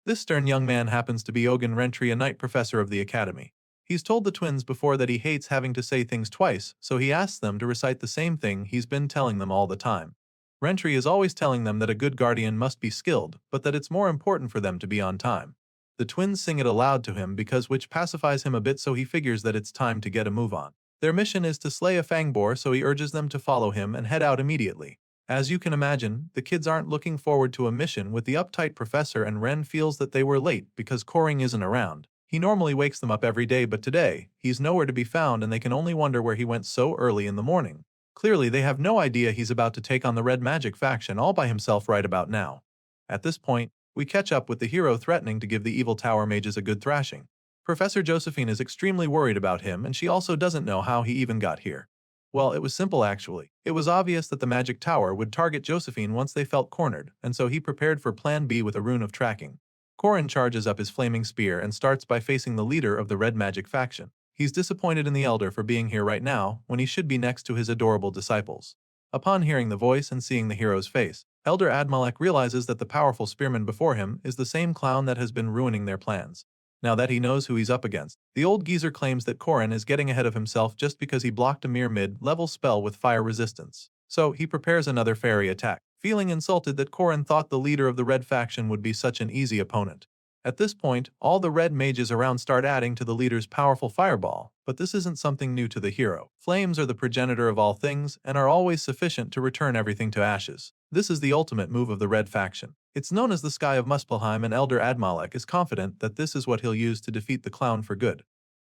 This stern young man happens to be Ogun Rentry, a night professor of the academy. He's told the twins before that he hates having to say things twice, so he asks them to recite the same thing he's been telling them all the time. Rentry is always telling them that a good guardian must be skilled, but that it's more important for them to be on time. The twins sing it aloud to him which pacifies him a bit, so he figures that it's time to get a move on. Their mission is to slay a Fangboar, so he urges them to follow him and head out immediately. As you can imagine, the kids aren't looking forward to a mission with the uptight professor, and Ren feels that they were late because Koring isn't around. He normally wakes them up every day, but today, he's nowhere to be found, and they can only wonder where he went so early in the morning. Clearly, they have no idea he's about to take on the Red Magic faction all by himself right about now. At this point, we catch up with the hero threatening to give the evil tower mages a good thrashing. Professor Josephine is extremely worried about him, and she also doesn't know how he even got here. Well, it was simple actually. It was obvious that the magic tower would target Josephine once they felt cornered, and so he prepared for Plan B with a rune of tracking. Korin charges up his flaming spear and starts by facing the leader of the Red Magic faction. He's disappointed in the Elder for being here right now, when he should be next to his adorable disciples. Upon hearing the voice and seeing the hero's face, Elder Admalek realizes that the powerful spearman before him is the same clown that has been ruining their plans. Now that he knows who he's up against, the old geezer claims that Korin is getting ahead of himself just because he blocked a mere mid-level spell with fire resistance. So he prepares another fairy attack, feeling insulted that Korin thought the leader of the Red faction would be such an easy opponent. At this point, all the red mages around start adding to the leader's powerful fireball, but this isn't something new to the hero. Flames are the progenitor of all things and are always sufficient to return everything to ashes. This is the ultimate move of the Red faction. It's known as the Sky of Muspelheim, and Elder Admalek is confident that this is what he'll use to defeat the clown for good.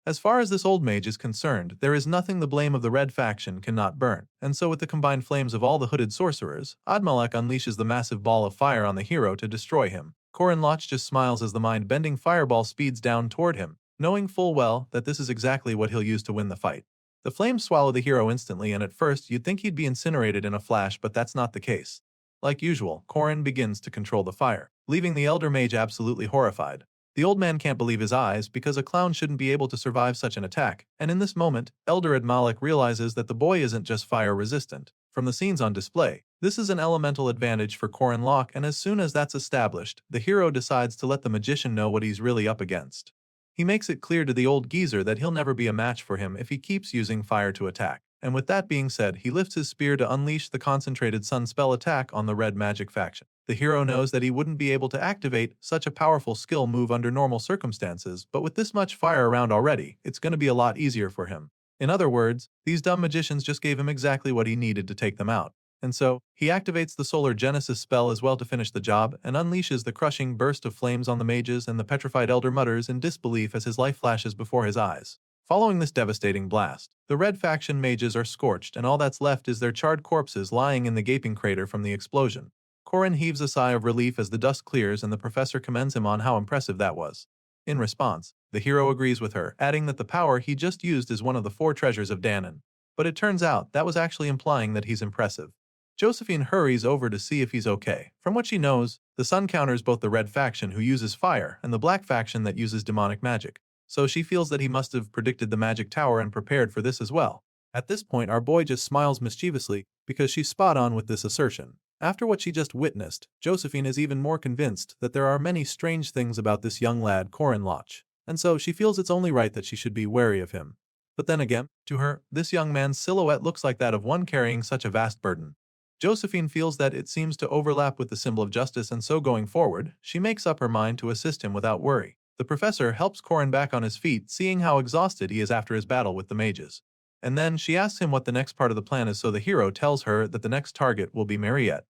As far as this old mage is concerned, there is nothing the blame of the Red faction cannot burn, and so with the combined flames of all the hooded sorcerers, Admalek unleashes the massive ball of fire on the hero to destroy him. Korin Loch just smiles as the mind-bending fireball speeds down toward him. knowing full well that this is exactly what he'll use to win the fight. The flames swallow the hero instantly, and at first you'd think he'd be incinerated in a flash, but that's not the case. Like usual, Korin begins to control the fire, leaving the elder mage absolutely horrified. The old man can't believe his eyes because a clown shouldn't be able to survive such an attack, and in this moment, Elder Admalik realizes that the boy isn't just fire resistant. From the scenes on display, this is an elemental advantage for Korin Locke, and as soon as that's established, the hero decides to let the magician know what he's really up against. He makes it clear to the old geezer that he'll never be a match for him if he keeps using fire to attack. And with that being said, he lifts his spear to unleash the concentrated sun spell attack on the red magic faction. The hero knows that he wouldn't be able to activate such a powerful skill move under normal circumstances, but with this much fire around already, it's going to be a lot easier for him. In other words, these dumb magicians just gave him exactly what he needed to take them out. And so, he activates the Solar Genesis spell as well to finish the job and unleashes the crushing burst of flames on the mages, and the petrified elder mutters in disbelief as his life flashes before his eyes. Following this devastating blast, the red faction mages are scorched, and all that's left is their charred corpses lying in the gaping crater from the explosion. Korin heaves a sigh of relief as the dust clears, and the professor commends him on how impressive that was. In response, the hero agrees with her, adding that the power he just used is one of the 4 treasures of Danon. But it turns out that was actually implying that he's impressive. Josephine hurries over to see if he's okay. From what she knows, the sun counters both the red faction who uses fire and the black faction that uses demonic magic, so she feels that he must have predicted the magic tower and prepared for this as well. At this point, our boy just smiles mischievously because she's spot on with this assertion. After what she just witnessed, Josephine is even more convinced that there are many strange things about this young lad Korin Locke, and so she feels it's only right that she should be wary of him. But then again, to her, this young man's silhouette looks like that of one carrying such a vast burden. Josephine feels that it seems to overlap with the symbol of justice, and so going forward, she makes up her mind to assist him without worry. The professor helps Korin back on his feet, seeing how exhausted he is after his battle with the mages. And then she asks him what the next part of the plan is, so the hero tells her that the next target will be Mariette.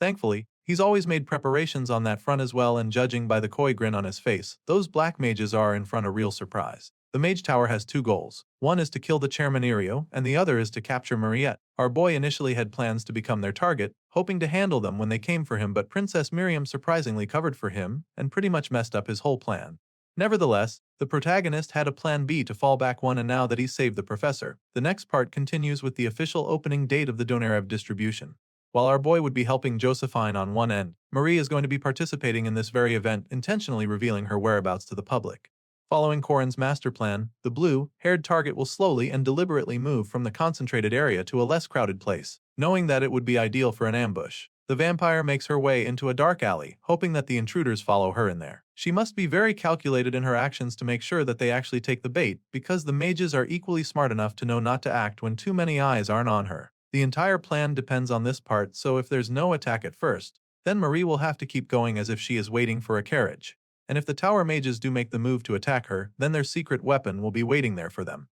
Thankfully, he's always made preparations on that front as well, and judging by the coy grin on his face, those black mages are in front a real surprise. The Mage Tower has 2 goals. One is to kill the chairman Irio, and the other is to capture Mariette. Our boy initially had plans to become their target, hoping to handle them when they came for him, but Princess Miriam surprisingly covered for him and pretty much messed up his whole plan. Nevertheless, the protagonist had a plan B to fall back on, and now that he's saved the professor, the next part continues with the official opening date of the Donarev distribution. While our boy would be helping Josephine on one end, Marie is going to be participating in this very event, intentionally revealing her whereabouts to the public. Following Korin's master plan, the blue-haired target will slowly and deliberately move from the concentrated area to a less crowded place, knowing that it would be ideal for an ambush. The vampire makes her way into a dark alley, hoping that the intruders follow her in there. She must be very calculated in her actions to make sure that they actually take the bait, because the mages are equally smart enough to know not to act when too many eyes aren't on her. The entire plan depends on this part, so if there's no attack at first, then Marie will have to keep going as if she is waiting for a carriage. And if the tower mages do make the move to attack her, then their secret weapon will be waiting there for them.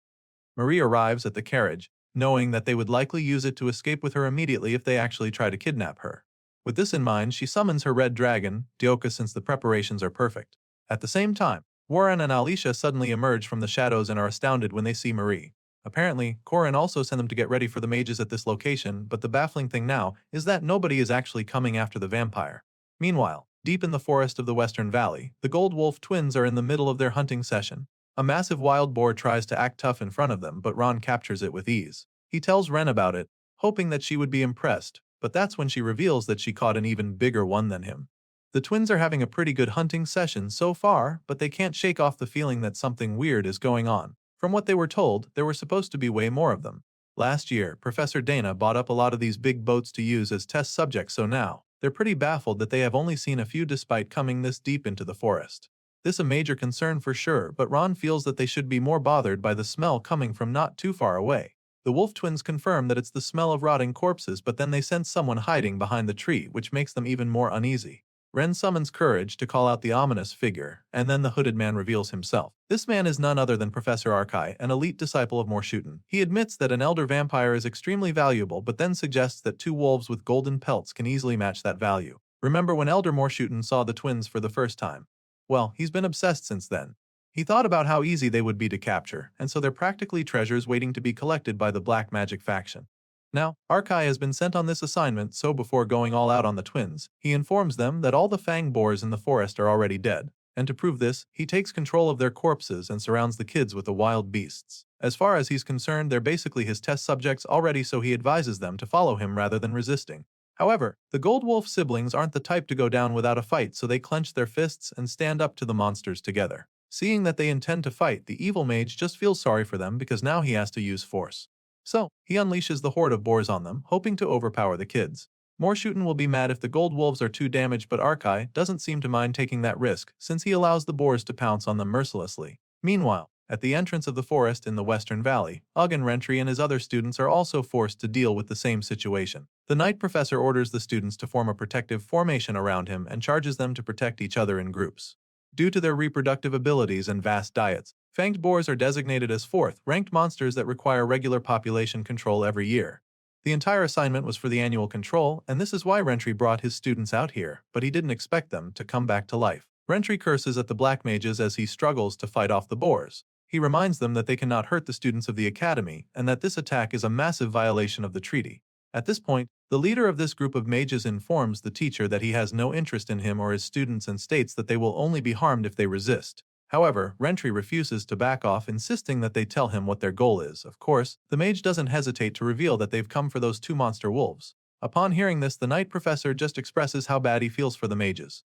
Marie arrives at the carriage, knowing that they would likely use it to escape with her immediately if they actually try to kidnap her. With this in mind, she summons her red dragon, Dioka, since the preparations are perfect. At the same time, Warren and Alicia suddenly emerge from the shadows and are astounded when they see Marie. Apparently, Korin also sent them to get ready for the mages at this location, but the baffling thing now is that nobody is actually coming after the vampire. Meanwhile, deep in the forest of the Western Valley, the Gold Wolf twins are in the middle of their hunting session. A massive wild boar tries to act tough in front of them, but Ron captures it with ease. He tells Ren about it, hoping that she would be impressed, but that's when she reveals that she caught an even bigger one than him. The twins are having a pretty good hunting session so far, but they can't shake off the feeling that something weird is going on. From what they were told, there were supposed to be way more of them. Last year, Professor Dana bought up a lot of these big boats to use as test subjects, so now they're pretty baffled that they have only seen a few despite coming this deep into the forest. This a major concern for sure, but Ron feels that they should be more bothered by the smell coming from not too far away. The wolf twins confirm that it's the smell of rotting corpses, but then they sense someone hiding behind the tree, which makes them even more uneasy. Ren summons courage to call out the ominous figure, and then the hooded man reveals himself. This man is none other than Professor Arkai, an elite disciple of Morshuten. He admits that an elder vampire is extremely valuable, but then suggests that 2 wolves with golden pelts can easily match that value. Remember when Elder Morshuten saw the twins for the first time? Well, he's been obsessed since then. He thought about how easy they would be to capture, and so they're practically treasures waiting to be collected by the Black Magic faction. Now, Arkai has been sent on this assignment, so before going all out on the twins, he informs them that all the fang boars in the forest are already dead. And to prove this, he takes control of their corpses and surrounds the kids with the wild beasts. As far as he's concerned, they're basically his test subjects already, so he advises them to follow him rather than resisting. However, the Gold Wolf siblings aren't the type to go down without a fight, so they clench their fists and stand up to the monsters together. Seeing that they intend to fight, the evil mage just feels sorry for them because now he has to use force. So, he unleashes the horde of boars on them, hoping to overpower the kids. Morshuten will be mad if the gold wolves are too damaged, but Arkai doesn't seem to mind taking that risk since he allows the boars to pounce on them mercilessly. Meanwhile, at the entrance of the forest in the Western Valley, Ugin Rentry and his other students are also forced to deal with the same situation. The Night Professor orders the students to form a protective formation around him and charges them to protect each other in groups. Due to their reproductive abilities and vast diets, fanged boars are designated as fourth-ranked monsters that require regular population control every year. The entire assignment was for the annual control, and this is why Rentry brought his students out here, but he didn't expect them to come back to life. Rentry curses at the black mages as he struggles to fight off the boars. He reminds them that they cannot hurt the students of the academy and that this attack is a massive violation of the treaty. At this point, the leader of this group of mages informs the teacher that he has no interest in him or his students and states that they will only be harmed if they resist. However, Rentry refuses to back off, insisting that they tell him what their goal is. Of course, the mage doesn't hesitate to reveal that they've come for those two monster wolves. Upon hearing this, the Night Professor just expresses how bad he feels for the mages.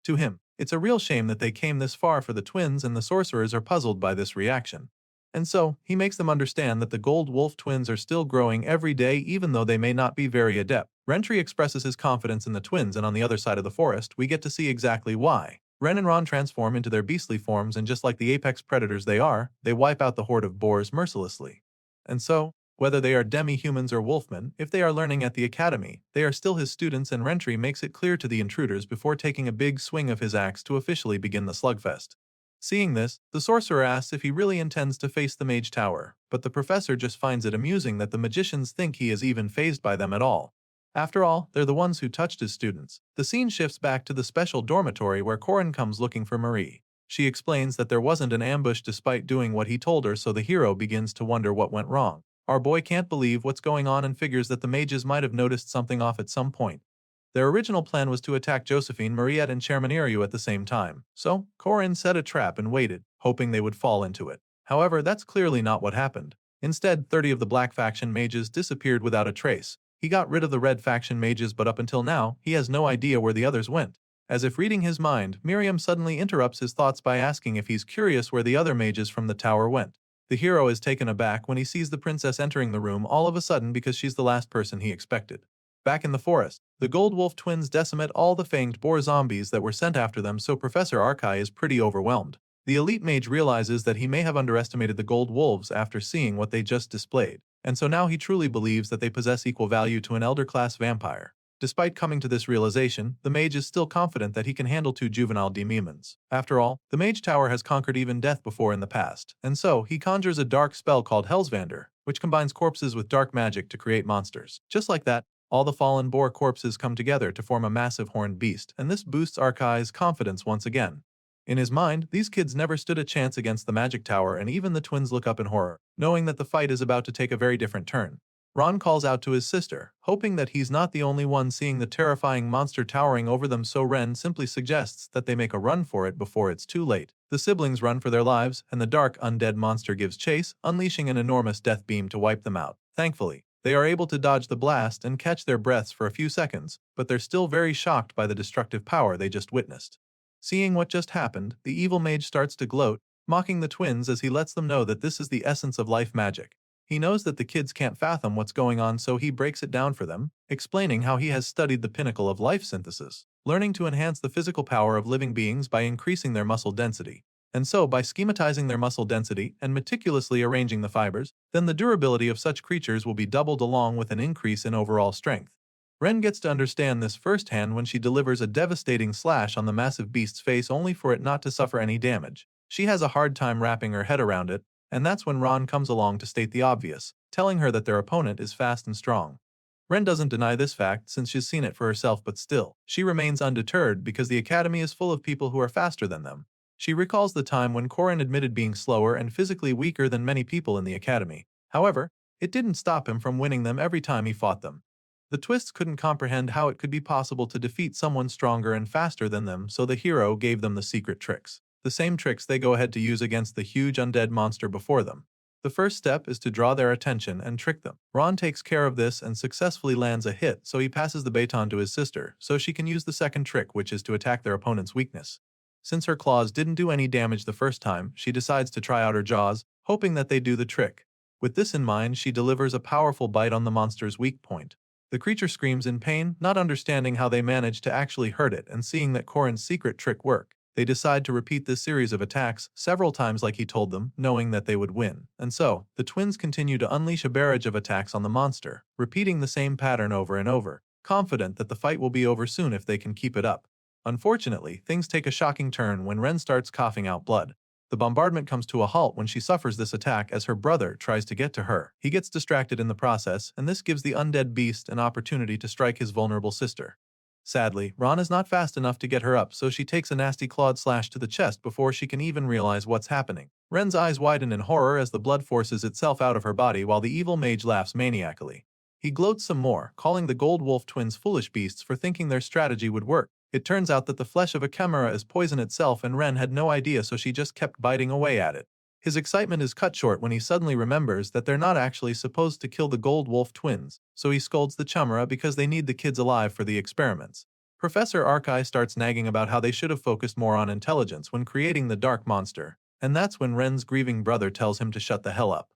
To him, it's a real shame that they came this far for the twins, and the sorcerers are puzzled by this reaction. And so, he makes them understand that the Gold Wolf twins are still growing every day even though they may not be very adept. Rentry expresses his confidence in the twins, and on the other side of the forest, we get to see exactly why. Ren and Ron transform into their beastly forms, and just like the apex predators they are, they wipe out the horde of boars mercilessly. And so, whether they are demi-humans or wolfmen, if they are learning at the academy, they are still his students, and Rentry makes it clear to the intruders before taking a big swing of his axe to officially begin the slugfest. Seeing this, the sorcerer asks if he really intends to face the mage tower, but the professor just finds it amusing that the magicians think he is even fazed by them at all. After all, they're the ones who touched his students. The scene shifts back to the special dormitory where Corin comes looking for Marie. She explains that there wasn't an ambush despite doing what he told her, so the hero begins to wonder what went wrong. Our boy can't believe what's going on and figures that the mages might have noticed something off at some point. Their original plan was to attack Josephine, Mariette, and Chairmaneriu at the same time, so Corin set a trap and waited, hoping they would fall into it. However, that's clearly not what happened. Instead, 30 of the Black Faction mages disappeared without a trace. He got rid of the Red Faction mages, but up until now, he has no idea where the others went. As if reading his mind, Miriam suddenly interrupts his thoughts by asking if he's curious where the other mages from the tower went. The hero is taken aback when he sees the princess entering the room all of a sudden because she's the last person he expected. Back in the forest, the Gold Wolf twins decimate all the fanged boar zombies that were sent after them, so Professor Arkai is pretty overwhelmed. The elite mage realizes that he may have underestimated the Gold Wolves after seeing what they just displayed, and so now he truly believes that they possess equal value to an elder-class vampire. Despite coming to this realization, the mage is still confident that he can handle two juvenile demons. After all, the mage tower has conquered even death before in the past, and so he conjures a dark spell called Hellsvander, which combines corpses with dark magic to create monsters. Just like that, all the fallen boar corpses come together to form a massive horned beast, and this boosts Arkai's confidence once again. In his mind, these kids never stood a chance against the magic tower, and even the twins look up in horror, knowing that the fight is about to take a very different turn. Ron calls out to his sister, hoping that he's not the only one seeing the terrifying monster towering over them, so Ren simply suggests that they make a run for it before it's too late. The siblings run for their lives, and the dark undead monster gives chase, unleashing an enormous death beam to wipe them out. Thankfully, they are able to dodge the blast and catch their breaths for a few seconds, but they're still very shocked by the destructive power they just witnessed. Seeing what just happened, the evil mage starts to gloat, mocking the twins as he lets them know that this is the essence of life magic. He knows that the kids can't fathom what's going on, so he breaks it down for them, explaining how he has studied the pinnacle of life synthesis, learning to enhance the physical power of living beings by increasing their muscle density. And so, by schematizing their muscle density and meticulously arranging the fibers, then the durability of such creatures will be doubled along with an increase in overall strength. Ren gets to understand this firsthand when she delivers a devastating slash on the massive beast's face only for it not to suffer any damage. She has a hard time wrapping her head around it, and that's when Ron comes along to state the obvious, telling her that their opponent is fast and strong. Ren doesn't deny this fact since she's seen it for herself, but still, she remains undeterred because the academy is full of people who are faster than them. She recalls the time when Corin admitted being slower and physically weaker than many people in the academy. However, it didn't stop him from winning them every time he fought them. The twists couldn't comprehend how it could be possible to defeat someone stronger and faster than them, so the hero gave them the secret tricks. The same tricks they go ahead to use against the huge undead monster before them. The first step is to draw their attention and trick them. Ron takes care of this and successfully lands a hit, so he passes the baton to his sister, so she can use the second trick, which is to attack their opponent's weakness. Since her claws didn't do any damage the first time, she decides to try out her jaws, hoping that they do the trick. With this in mind, she delivers a powerful bite on the monster's weak point. The creature screams in pain, not understanding how they managed to actually hurt it, and seeing that Korin's secret trick worked. They decide to repeat this series of attacks several times like he told them, knowing that they would win. And so, the twins continue to unleash a barrage of attacks on the monster, repeating the same pattern over and over, confident that the fight will be over soon if they can keep it up. Unfortunately, things take a shocking turn when Ren starts coughing out blood. The bombardment comes to a halt when she suffers this attack as her brother tries to get to her. He gets distracted in the process, and this gives the undead beast an opportunity to strike his vulnerable sister. Sadly, Ron is not fast enough to get her up, so she takes a nasty clawed slash to the chest before she can even realize what's happening. Ren's eyes widen in horror as the blood forces itself out of her body while the evil mage laughs maniacally. He gloats some more, calling the Gold Wolf twins foolish beasts for thinking their strategy would work. It turns out that the flesh of a chimera is poison itself, and Ren had no idea, so she just kept biting away at it. His excitement is cut short when he suddenly remembers that they're not actually supposed to kill the Gold Wolf twins, so he scolds the chimera because they need the kids alive for the experiments. Professor Arkai starts nagging about how they should have focused more on intelligence when creating the dark monster, and that's when Ren's grieving brother tells him to shut the hell up.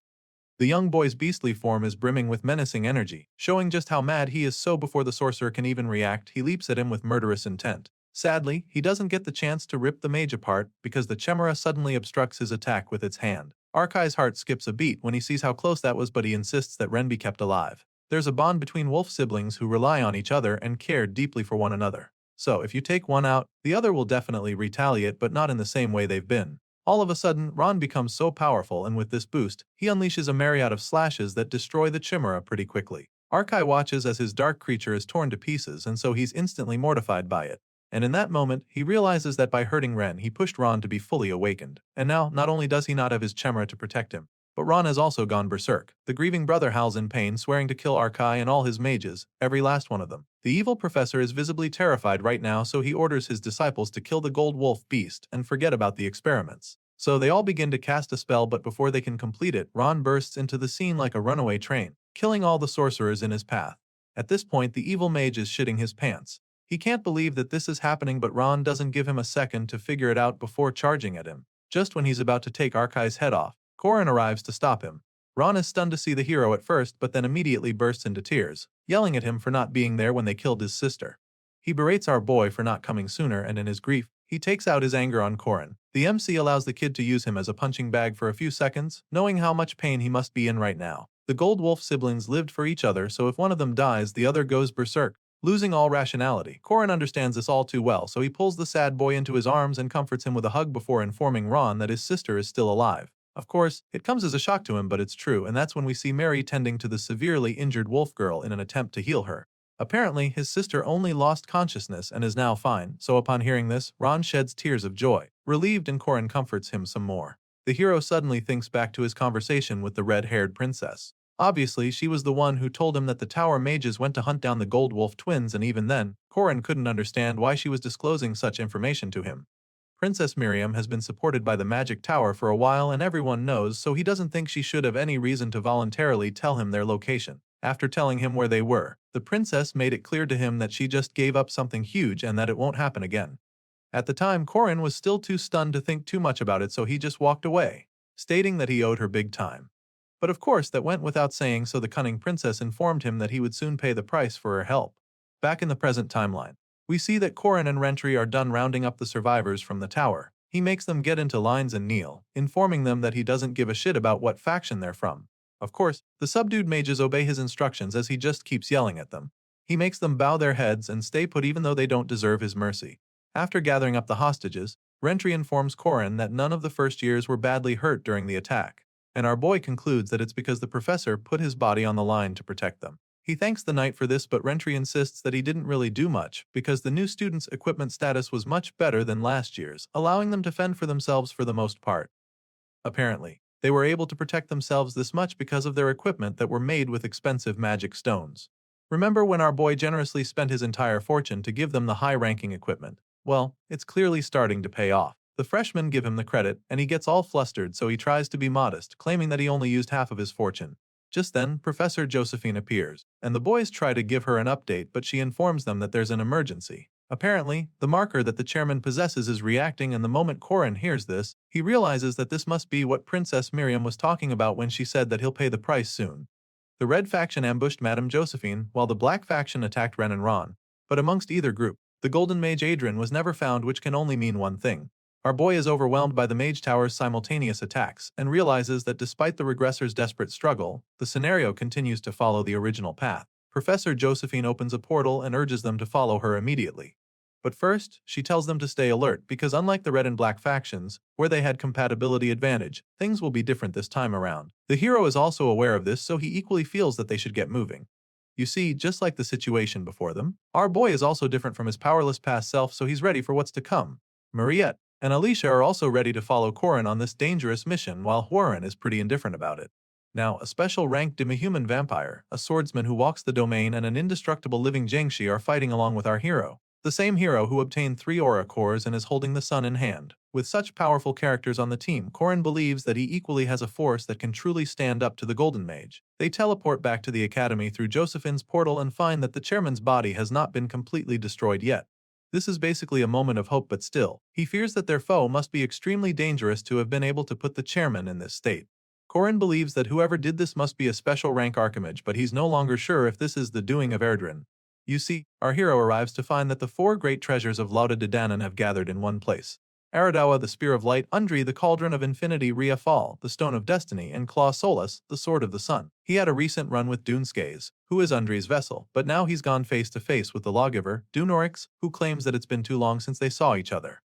The young boy's beastly form is brimming with menacing energy, showing just how mad he is, so before the sorcerer can even react, he leaps at him with murderous intent. Sadly, he doesn't get the chance to rip the mage apart because the chimera suddenly obstructs his attack with its hand. Arkai's heart skips a beat when he sees how close that was, but he insists that Ren be kept alive. There's a bond between wolf siblings who rely on each other and care deeply for one another. So if you take one out, the other will definitely retaliate, but not in the same way they've been. All of a sudden, Ron becomes so powerful, and with this boost, he unleashes a myriad of slashes that destroy the chimera pretty quickly. Arkai watches as his dark creature is torn to pieces, and so he's instantly mortified by it. And in that moment, he realizes that by hurting Ren, he pushed Ron to be fully awakened. And now, not only does he not have his chimera to protect him, but Ron has also gone berserk. The grieving brother howls in pain, swearing to kill Arkai and all his mages, every last one of them. The evil professor is visibly terrified right now, so he orders his disciples to kill the gold wolf beast and forget about the experiments. So they all begin to cast a spell, but before they can complete it, Ron bursts into the scene like a runaway train, killing all the sorcerers in his path. At this point, the evil mage is shitting his pants. He can't believe that this is happening, but Ron doesn't give him a second to figure it out before charging at him. Just when he's about to take Arkai's head off, Korin arrives to stop him. Ron is stunned to see the hero at first, but then immediately bursts into tears, yelling at him for not being there when they killed his sister. He berates our boy for not coming sooner, and in his grief, he takes out his anger on Korin. The MC allows the kid to use him as a punching bag for a few seconds, knowing how much pain he must be in right now. The Gold Wolf siblings lived for each other, so if one of them dies, the other goes berserk, losing all rationality. Korin understands this all too well, so he pulls the sad boy into his arms and comforts him with a hug before informing Ron that his sister is still alive. Of course, it comes as a shock to him, but it's true, and that's when we see Mary tending to the severely injured wolf girl in an attempt to heal her. Apparently, his sister only lost consciousness and is now fine, so upon hearing this, Ron sheds tears of joy, relieved, and Korin comforts him some more. The hero suddenly thinks back to his conversation with the red-haired princess. Obviously, she was the one who told him that the tower mages went to hunt down the Gold Wolf twins, and even then, Korin couldn't understand why she was disclosing such information to him. Princess Miriam has been supported by the magic tower for a while, and everyone knows, so he doesn't think she should have any reason to voluntarily tell him their location. After telling him where they were, the princess made it clear to him that she just gave up something huge and that it won't happen again. At the time, Korin was still too stunned to think too much about it, so he just walked away, stating that he owed her big time. But of course, that went without saying, so the cunning princess informed him that he would soon pay the price for her help. Back in the present timeline, we see that Korin and Rentry are done rounding up the survivors from the tower. He makes them get into lines and kneel, informing them that he doesn't give a shit about what faction they're from. Of course, the subdued mages obey his instructions as he just keeps yelling at them. He makes them bow their heads and stay put even though they don't deserve his mercy. After gathering up the hostages, Rentry informs Korin that none of the first years were badly hurt during the attack, and our boy concludes that it's because the professor put his body on the line to protect them. He thanks the knight for this, but Rentry insists that he didn't really do much because the new students' equipment status was much better than last year's, allowing them to fend for themselves for the most part. Apparently, they were able to protect themselves this much because of their equipment that were made with expensive magic stones. Remember when our boy generously spent his entire fortune to give them the high-ranking equipment? Well, it's clearly starting to pay off. The freshmen give him the credit, and he gets all flustered, so he tries to be modest, claiming that he only used half of his fortune. Just then, Professor Josephine appears, and the boys try to give her an update, but she informs them that there's an emergency. Apparently, the marker that the chairman possesses is reacting, and the moment Korin hears this, he realizes that this must be what Princess Miriam was talking about when she said that he'll pay the price soon. The red faction ambushed Madame Josephine, while the black faction attacked Ren and Ron. But amongst either group, the golden mage Adrian was never found, which can only mean one thing. Our boy is overwhelmed by the mage tower's simultaneous attacks and realizes that despite the regressor's desperate struggle, the scenario continues to follow the original path. Professor Josephine opens a portal and urges them to follow her immediately. But first, she tells them to stay alert because unlike the red and black factions, where they had compatibility advantage, things will be different this time around. The hero is also aware of this, so he equally feels that they should get moving. You see, just like the situation before them, our boy is also different from his powerless past self, so he's ready for what's to come. Mariette and Alicia are also ready to follow Korin on this dangerous mission, while Huaren is pretty indifferent about it. Now, a special ranked demi-human vampire, a swordsman who walks the domain, and an indestructible living Jiangshi are fighting along with our hero. The same hero who obtained 3 aura cores and is holding the sun in hand. With such powerful characters on the team, Korin believes that he equally has a force that can truly stand up to the Golden Mage. They teleport back to the academy through Josephine's portal and find that the chairman's body has not been completely destroyed yet. This is basically a moment of hope, but still, he fears that their foe must be extremely dangerous to have been able to put the chairman in this state. Korin believes that whoever did this must be a special rank archimage, but he's no longer sure if this is the doing of Erdrin. You see, our hero arrives to find that the 4 great treasures of Lauda de Danann have gathered in one place. Aradawa, the Spear of Light, Undri, the Cauldron of Infinity, Ria Fall, the Stone of Destiny, and Claus Solus, the Sword of the Sun. He had a recent run with Duneskays, who is Undri's vessel, but now he's gone face to face with the lawgiver, Dunorix, who claims that it's been too long since they saw each other.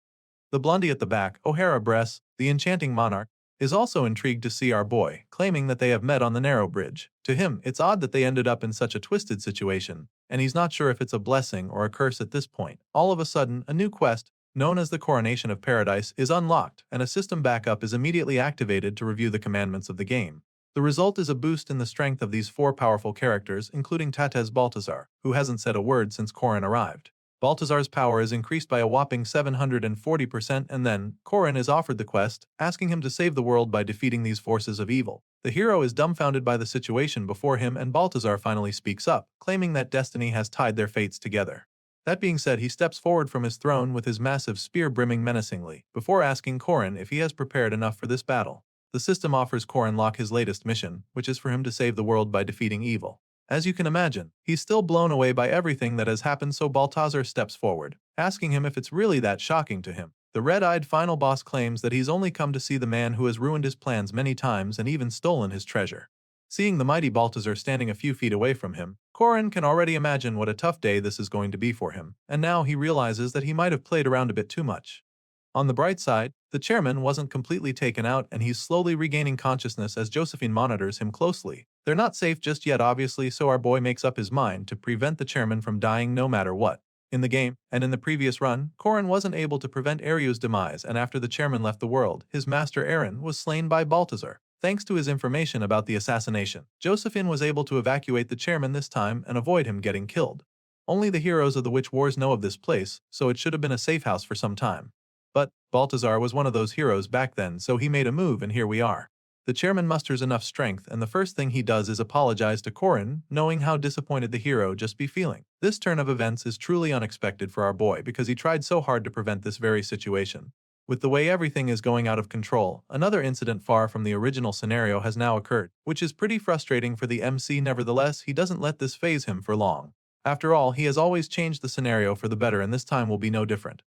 The blondie at the back, O'Hara Bress, the enchanting monarch, is also intrigued to see our boy, claiming that they have met on the narrow bridge. To him, it's odd that they ended up in such a twisted situation, and he's not sure if it's a blessing or a curse at this point. All of a sudden, a new quest, known as the Coronation of Paradise, is unlocked, and a system backup is immediately activated to review the commandments of the game. The result is a boost in the strength of these 4 powerful characters, including Tatez Baltazar, who hasn't said a word since Korin arrived. Baltazar's power is increased by a whopping 740%, and then, Korin is offered the quest, asking him to save the world by defeating these forces of evil. The hero is dumbfounded by the situation before him, and Baltazar finally speaks up, claiming that destiny has tied their fates together. That being said, he steps forward from his throne with his massive spear brimming menacingly, before asking Korin if he has prepared enough for this battle. The system offers Korin Locke his latest mission, which is for him to save the world by defeating evil. As you can imagine, he's still blown away by everything that has happened, so Baltazar steps forward, asking him if it's really that shocking to him. The red-eyed final boss claims that he's only come to see the man who has ruined his plans many times and even stolen his treasure. Seeing the mighty Baltazar standing a few feet away from him, Korin can already imagine what a tough day this is going to be for him, and now he realizes that he might have played around a bit too much. On the bright side, the chairman wasn't completely taken out, and he's slowly regaining consciousness as Josephine monitors him closely. They're not safe just yet, obviously, so our boy makes up his mind to prevent the chairman from dying no matter what. In the game, and in the previous run, Korin wasn't able to prevent Eryu's demise, and after the chairman left the world, his master Eren was slain by Baltazar. Thanks to his information about the assassination, Josephine was able to evacuate the chairman this time and avoid him getting killed. Only the heroes of the Witch Wars know of this place, so it should have been a safe house for some time. But Baltazar was one of those heroes back then, so he made a move, and here we are. The chairman musters enough strength, and the first thing he does is apologize to Korin, knowing how disappointed the hero just be feeling. This turn of events is truly unexpected for our boy because he tried so hard to prevent this very situation. With the way everything is going out of control, another incident far from the original scenario has now occurred, which is pretty frustrating for the MC. Nevertheless, he doesn't let this faze him for long. After all, he has always changed the scenario for the better, and this time will be no different.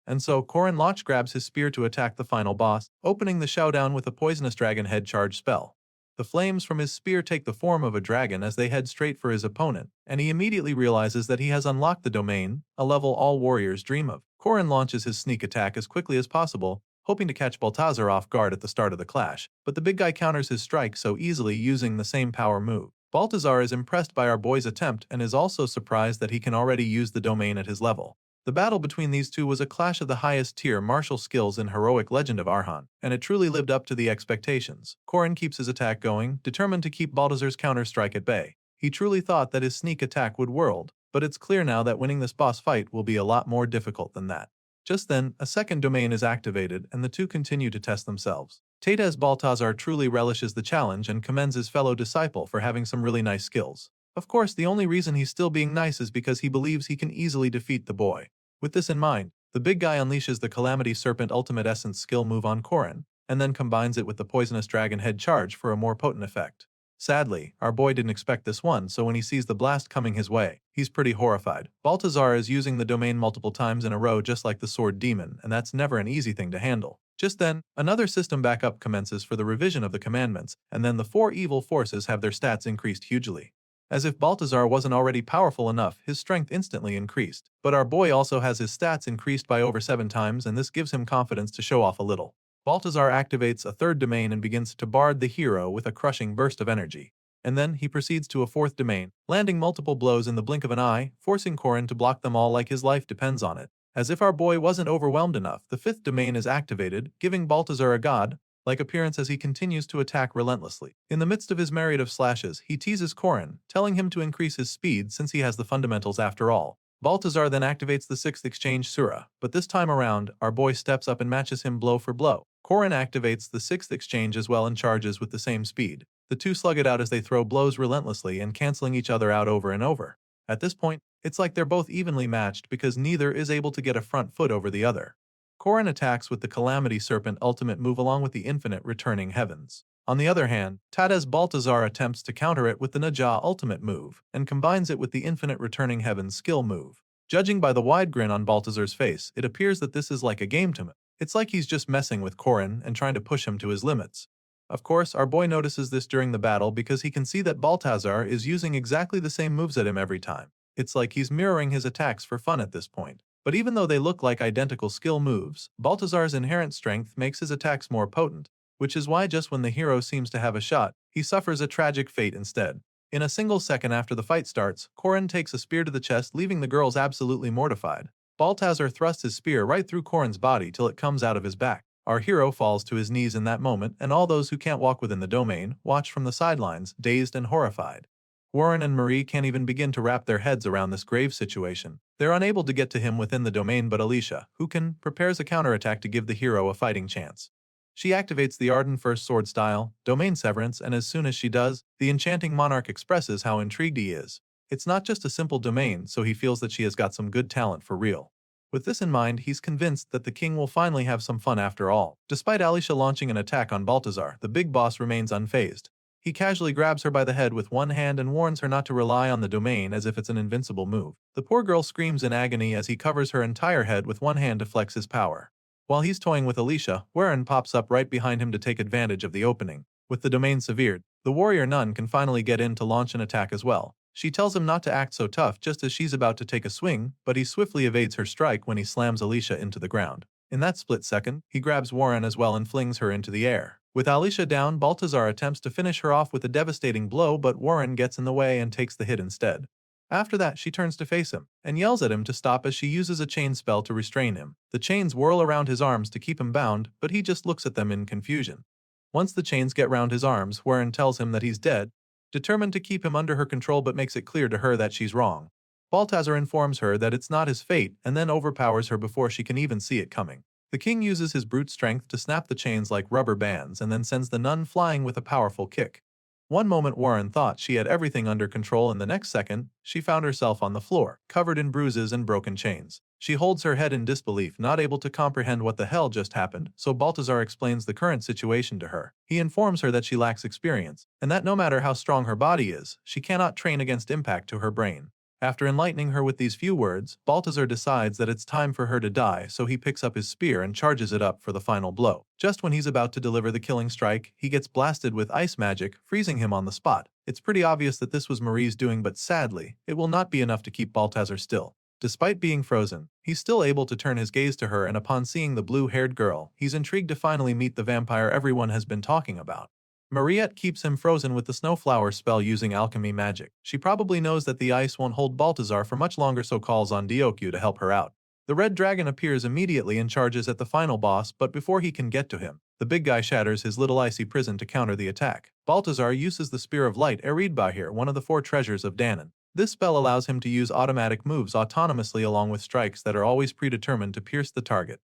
And so, Korin Loch grabs his spear to attack the final boss, opening the showdown with a poisonous dragon head charge spell. The flames from his spear take the form of a dragon as they head straight for his opponent, and he immediately realizes that he has unlocked the domain, a level all warriors dream of. Korin launches his sneak attack as quickly as possible, hoping to catch Baltazar off guard at the start of the clash, but the big guy counters his strike so easily using the same power move. Baltazar is impressed by our boy's attempt and is also surprised that he can already use the domain at his level. The battle between these two was a clash of the highest tier martial skills in heroic legend of Arhan, and it truly lived up to the expectations. Korin keeps his attack going, determined to keep Baltazar's counter-strike at bay. He truly thought that his sneak attack would world, but it's clear now that winning this boss fight will be a lot more difficult than that. Just then, a second domain is activated and the two continue to test themselves. Tate Baltazar truly relishes the challenge and commends his fellow disciple for having some really nice skills. Of course, the only reason he's still being nice is because he believes he can easily defeat the boy. With this in mind, the big guy unleashes the Calamity Serpent Ultimate Essence skill move on Korin, and then combines it with the Poisonous Dragon Head charge for a more potent effect. Sadly, our boy didn't expect this one, so when he sees the blast coming his way, he's pretty horrified. Baltazar is using the domain multiple times in a row just like the Sword Demon, and that's never an easy thing to handle. Just then, another system backup commences for the revision of the commandments, and then the four evil forces have their stats increased hugely. As if Baltazar wasn't already powerful enough, his strength instantly increased. But our boy also has his stats increased by over 7 times, and this gives him confidence to show off a little. Baltazar activates a third domain and begins to bard the hero with a crushing burst of energy. And then he proceeds to a fourth domain, landing multiple blows in the blink of an eye, forcing Korin to block them all like his life depends on it. As if our boy wasn't overwhelmed enough, the fifth domain is activated, giving Baltazar a god-like appearance as he continues to attack relentlessly. In the midst of his myriad of slashes, he teases Korin, telling him to increase his speed since he has the fundamentals after all. Baltazar then activates the sixth exchange Sura, but this time around, our boy steps up and matches him blow for blow. Korin activates the sixth exchange as well and charges with the same speed. The two slug it out as they throw blows relentlessly and canceling each other out over and over. At this point, it's like they're both evenly matched because neither is able to get a front foot over the other. Korin attacks with the Calamity Serpent ultimate move along with the Infinite Returning Heavens. On the other hand, Tadez Baltazar attempts to counter it with the Naja ultimate move and combines it with the Infinite Returning Heavens skill move. Judging by the wide grin on Baltazar's face, it appears that this is like a game to him. It's like he's just messing with Korin and trying to push him to his limits. Of course, our boy notices this during the battle because he can see that Baltazar is using exactly the same moves at him every time. It's like he's mirroring his attacks for fun at this point. But even though they look like identical skill moves, Baltazar's inherent strength makes his attacks more potent, which is why just when the hero seems to have a shot, he suffers a tragic fate instead. In a single second after the fight starts, Korin takes a spear to the chest, leaving the girls absolutely mortified. Baltazar thrusts his spear right through Korin's body till it comes out of his back. Our hero falls to his knees in that moment, and all those who can't walk within the domain watch from the sidelines, dazed and horrified. Warren and Marie can't even begin to wrap their heads around this grave situation. They're unable to get to him within the domain, but Alicia, who prepares a counterattack to give the hero a fighting chance. She activates the Arden First Sword style, Domain Severance, and as soon as she does, the enchanting monarch expresses how intrigued he is. It's not just a simple domain, so he feels that she has got some good talent for real. With this in mind, he's convinced that the king will finally have some fun after all. Despite Alicia launching an attack on Baltazar, the big boss remains unfazed. He casually grabs her by the head with one hand and warns her not to rely on the domain as if it's an invincible move. The poor girl screams in agony as he covers her entire head with one hand to flex his power. While he's toying with Alicia, Warren pops up right behind him to take advantage of the opening. With the domain severed, the warrior nun can finally get in to launch an attack as well. She tells him not to act so tough just as she's about to take a swing, but he swiftly evades her strike when he slams Alicia into the ground. In that split second, he grabs Warren as well and flings her into the air. With Alicia down, Baltazar attempts to finish her off with a devastating blow, but Warren gets in the way and takes the hit instead. After that, she turns to face him and yells at him to stop as she uses a chain spell to restrain him. The chains whirl around his arms to keep him bound, but he just looks at them in confusion. Once the chains get round his arms, Warren tells him that he's dead, determined to keep him under her control, but makes it clear to her that she's wrong. Baltazar informs her that it's not his fate and then overpowers her before she can even see it coming. The king uses his brute strength to snap the chains like rubber bands and then sends the nun flying with a powerful kick. One moment Warren thought she had everything under control, and the next second, she found herself on the floor, covered in bruises and broken chains. She holds her head in disbelief, not able to comprehend what the hell just happened, so Baltazar explains the current situation to her. He informs her that she lacks experience, and that no matter how strong her body is, she cannot train against impact to her brain. After enlightening her with these few words, Baltazar decides that it's time for her to die, so he picks up his spear and charges it up for the final blow. Just when he's about to deliver the killing strike, he gets blasted with ice magic, freezing him on the spot. It's pretty obvious that this was Marie's doing, but sadly, it will not be enough to keep Baltazar still. Despite being frozen, he's still able to turn his gaze to her, and upon seeing the blue-haired girl, he's intrigued to finally meet the vampire everyone has been talking about. Mariette keeps him frozen with the snowflower spell using alchemy magic. She probably knows that the ice won't hold Baltazar for much longer, so calls on Diokyu to help her out. The red dragon appears immediately and charges at the final boss, but before he can get to him, The big guy shatters his little icy prison to counter the attack. Balthazar uses the Spear of Light here, one of the 4 treasures of Danon. This spell allows him to use automatic moves autonomously along with strikes that are always predetermined to pierce the target.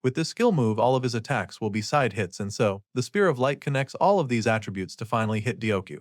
With this skill move, all of his attacks will be side hits, and so, the Spear of Light connects all of these attributes to finally hit Dioku.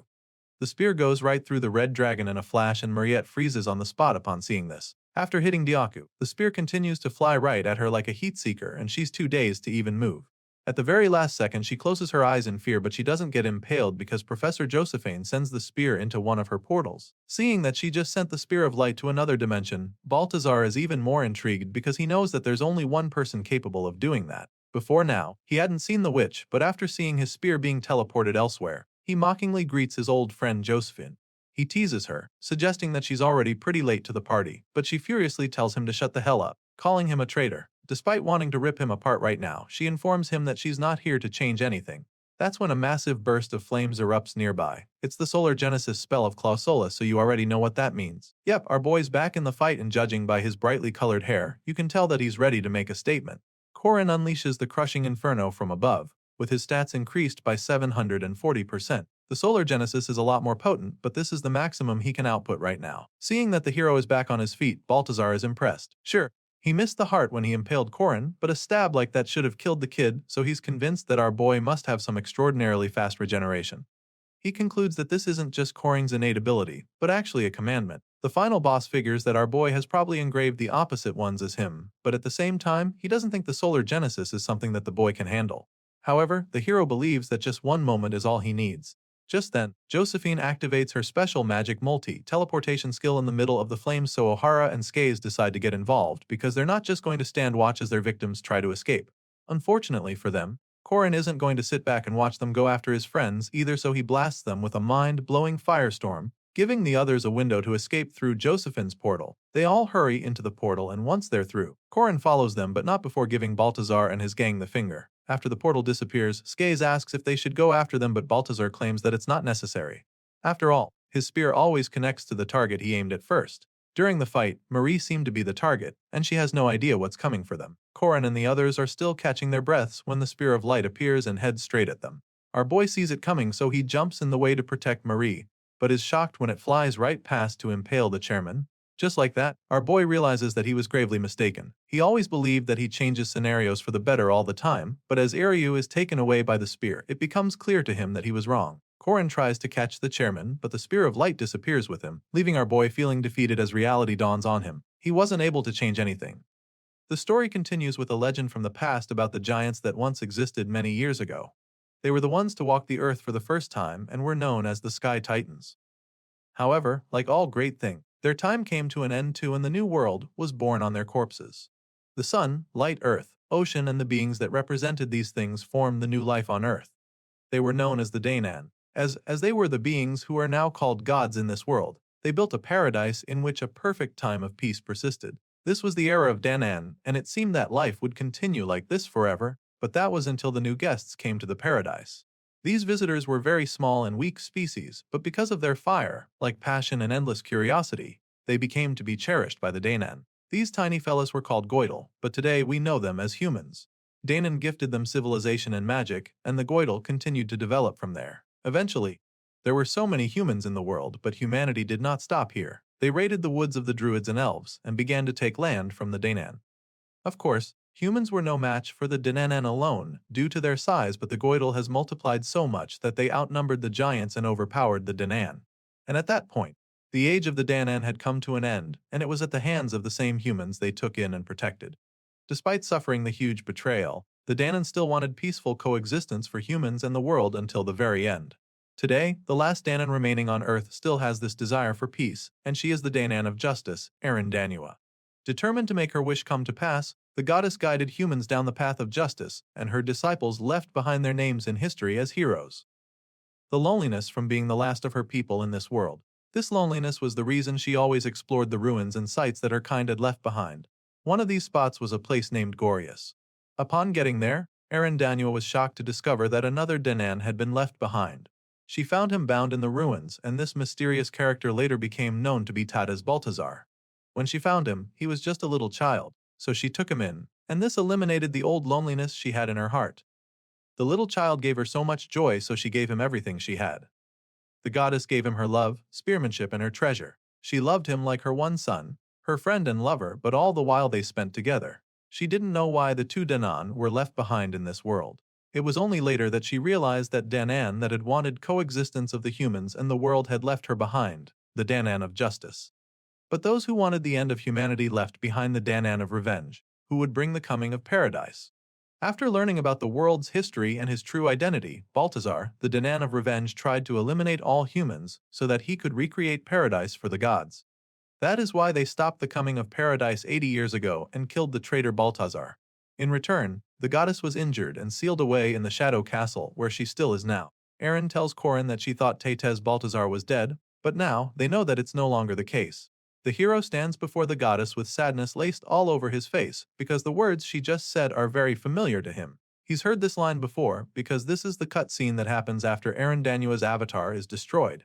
The spear goes right through the red dragon in a flash, and Mariette freezes on the spot upon seeing this. After hitting Dioku, the spear continues to fly right at her like a heat seeker, and she's too dazed to even move. At the very last second, she closes her eyes in fear, but she doesn't get impaled because Professor Josephine sends the spear into one of her portals. Seeing that she just sent the Spear of Light to another dimension, Balthazar is even more intrigued because he knows that there's only one person capable of doing that. Before now, he hadn't seen the witch, but after seeing his spear being teleported elsewhere, he mockingly greets his old friend Josephine. He teases her, suggesting that she's already pretty late to the party, but she furiously tells him to shut the hell up, calling him a traitor. Despite wanting to rip him apart right now, she informs him that she's not here to change anything. That's when a massive burst of flames erupts nearby. It's the Solar Genesis spell of Claus Solus, so you already know what that means. Yep, our boy's back in the fight, and judging by his brightly colored hair, you can tell that he's ready to make a statement. Korin unleashes the crushing inferno from above, with his stats increased by 740%. The Solar Genesis is a lot more potent, but this is the maximum he can output right now. Seeing that the hero is back on his feet, Balthazar is impressed. Sure, he missed the heart when he impaled Korin, but a stab like that should have killed the kid, so he's convinced that our boy must have some extraordinarily fast regeneration. He concludes that this isn't just Korin's innate ability, but actually a commandment. The final boss figures that our boy has probably engraved the opposite ones as him, but at the same time, he doesn't think the Solar Genesis is something that the boy can handle. However, the hero believes that just one moment is all he needs. Just then, Josephine activates her special magic multi-teleportation skill in the middle of the flames, so Ohara and Skaze decide to get involved because they're not just going to stand watch as their victims try to escape. Unfortunately for them, Korin isn't going to sit back and watch them go after his friends either, so he blasts them with a mind-blowing firestorm, giving the others a window to escape through Josephine's portal. They all hurry into the portal, and once they're through, Korin follows them, but not before giving Balthazar and his gang the finger. After the portal disappears, Skaze asks if they should go after them, but Balthazar claims that it's not necessary. After all, his spear always connects to the target he aimed at first. During the fight, Marie seemed to be the target, and she has no idea what's coming for them. Korin and the others are still catching their breaths when the Spear of Light appears and heads straight at them. Our boy sees it coming, so he jumps in the way to protect Marie, but is shocked when it flies right past to impale the chairman. Just like that, our boy realizes that he was gravely mistaken. He always believed that he changes scenarios for the better all the time, but as Iryu is taken away by the spear, it becomes clear to him that he was wrong. Korin tries to catch the chairman, but the Spear of Light disappears with him, leaving our boy feeling defeated as reality dawns on him. He wasn't able to change anything. The story continues with a legend from the past about the giants that once existed many years ago. They were the ones to walk the earth for the first time and were known as the Sky Titans. However, like all great things, their time came to an end too, and the new world was born on their corpses. The sun, light, earth, ocean, and the beings that represented these things formed the new life on earth. They were known as the Danan. As they were the beings who are now called gods in this world, they built a paradise in which a perfect time of peace persisted. This was the era of Danan, and it seemed that life would continue like this forever, but that was until the new guests came to the paradise. These visitors were very small and weak species, but because of their fire, like passion and endless curiosity, they became to be cherished by the Danan. These tiny fellas were called Goidel, but today we know them as humans. Danan gifted them civilization and magic, and the Goidel continued to develop from there. Eventually, there were so many humans in the world, but humanity did not stop here. They raided the woods of the Druids and Elves, and began to take land from the Danan. Of course, humans were no match for the Danan alone, due to their size, but the Goidel has multiplied so much that they outnumbered the giants and overpowered the Danan. And at that point, the age of the Danan had come to an end, and it was at the hands of the same humans they took in and protected. Despite suffering the huge betrayal, the Danan still wanted peaceful coexistence for humans and the world until the very end. Today, the last Danan remaining on Earth still has this desire for peace, and she is the Danan of Justice, Danua. Determined to make her wish come to pass, the goddess guided humans down the path of justice, and her disciples left behind their names in history as heroes. The loneliness from being the last of her people in this world. This loneliness was the reason she always explored the ruins and sites that her kind had left behind. One of these spots was a place named Gorius. Upon getting there, Danua was shocked to discover that another Danan had been left behind. She found him bound in the ruins, and this mysterious character later became known to be Tada's Balthazar. When she found him, he was just a little child, so she took him in, and this eliminated the old loneliness she had in her heart. The little child gave her so much joy, so she gave him everything she had. The goddess gave him her love, spearmanship, and her treasure. She loved him like her one son, her friend and lover, but all the while they spent together. She didn't know why the two Danan were left behind in this world. It was only later that she realized that Danan that had wanted coexistence of the humans and the world had left her behind, the Danan of justice. But those who wanted the end of humanity left behind the Danan of revenge, who would bring the coming of paradise. After learning about the world's history and his true identity, Balthazar, the Danan of revenge, tried to eliminate all humans so that he could recreate paradise for the gods. That is why they stopped the coming of paradise 80 years ago and killed the traitor Balthazar. In return, the goddess was injured and sealed away in the Shadow Castle, where she still is now. Erin tells Corin that she thought Tétez Balthazar was dead, but now they know that it's no longer the case. The hero stands before the goddess with sadness laced all over his face because the words she just said are very familiar to him. He's heard this line before because this is the cutscene that happens after Aaron Danua's avatar is destroyed.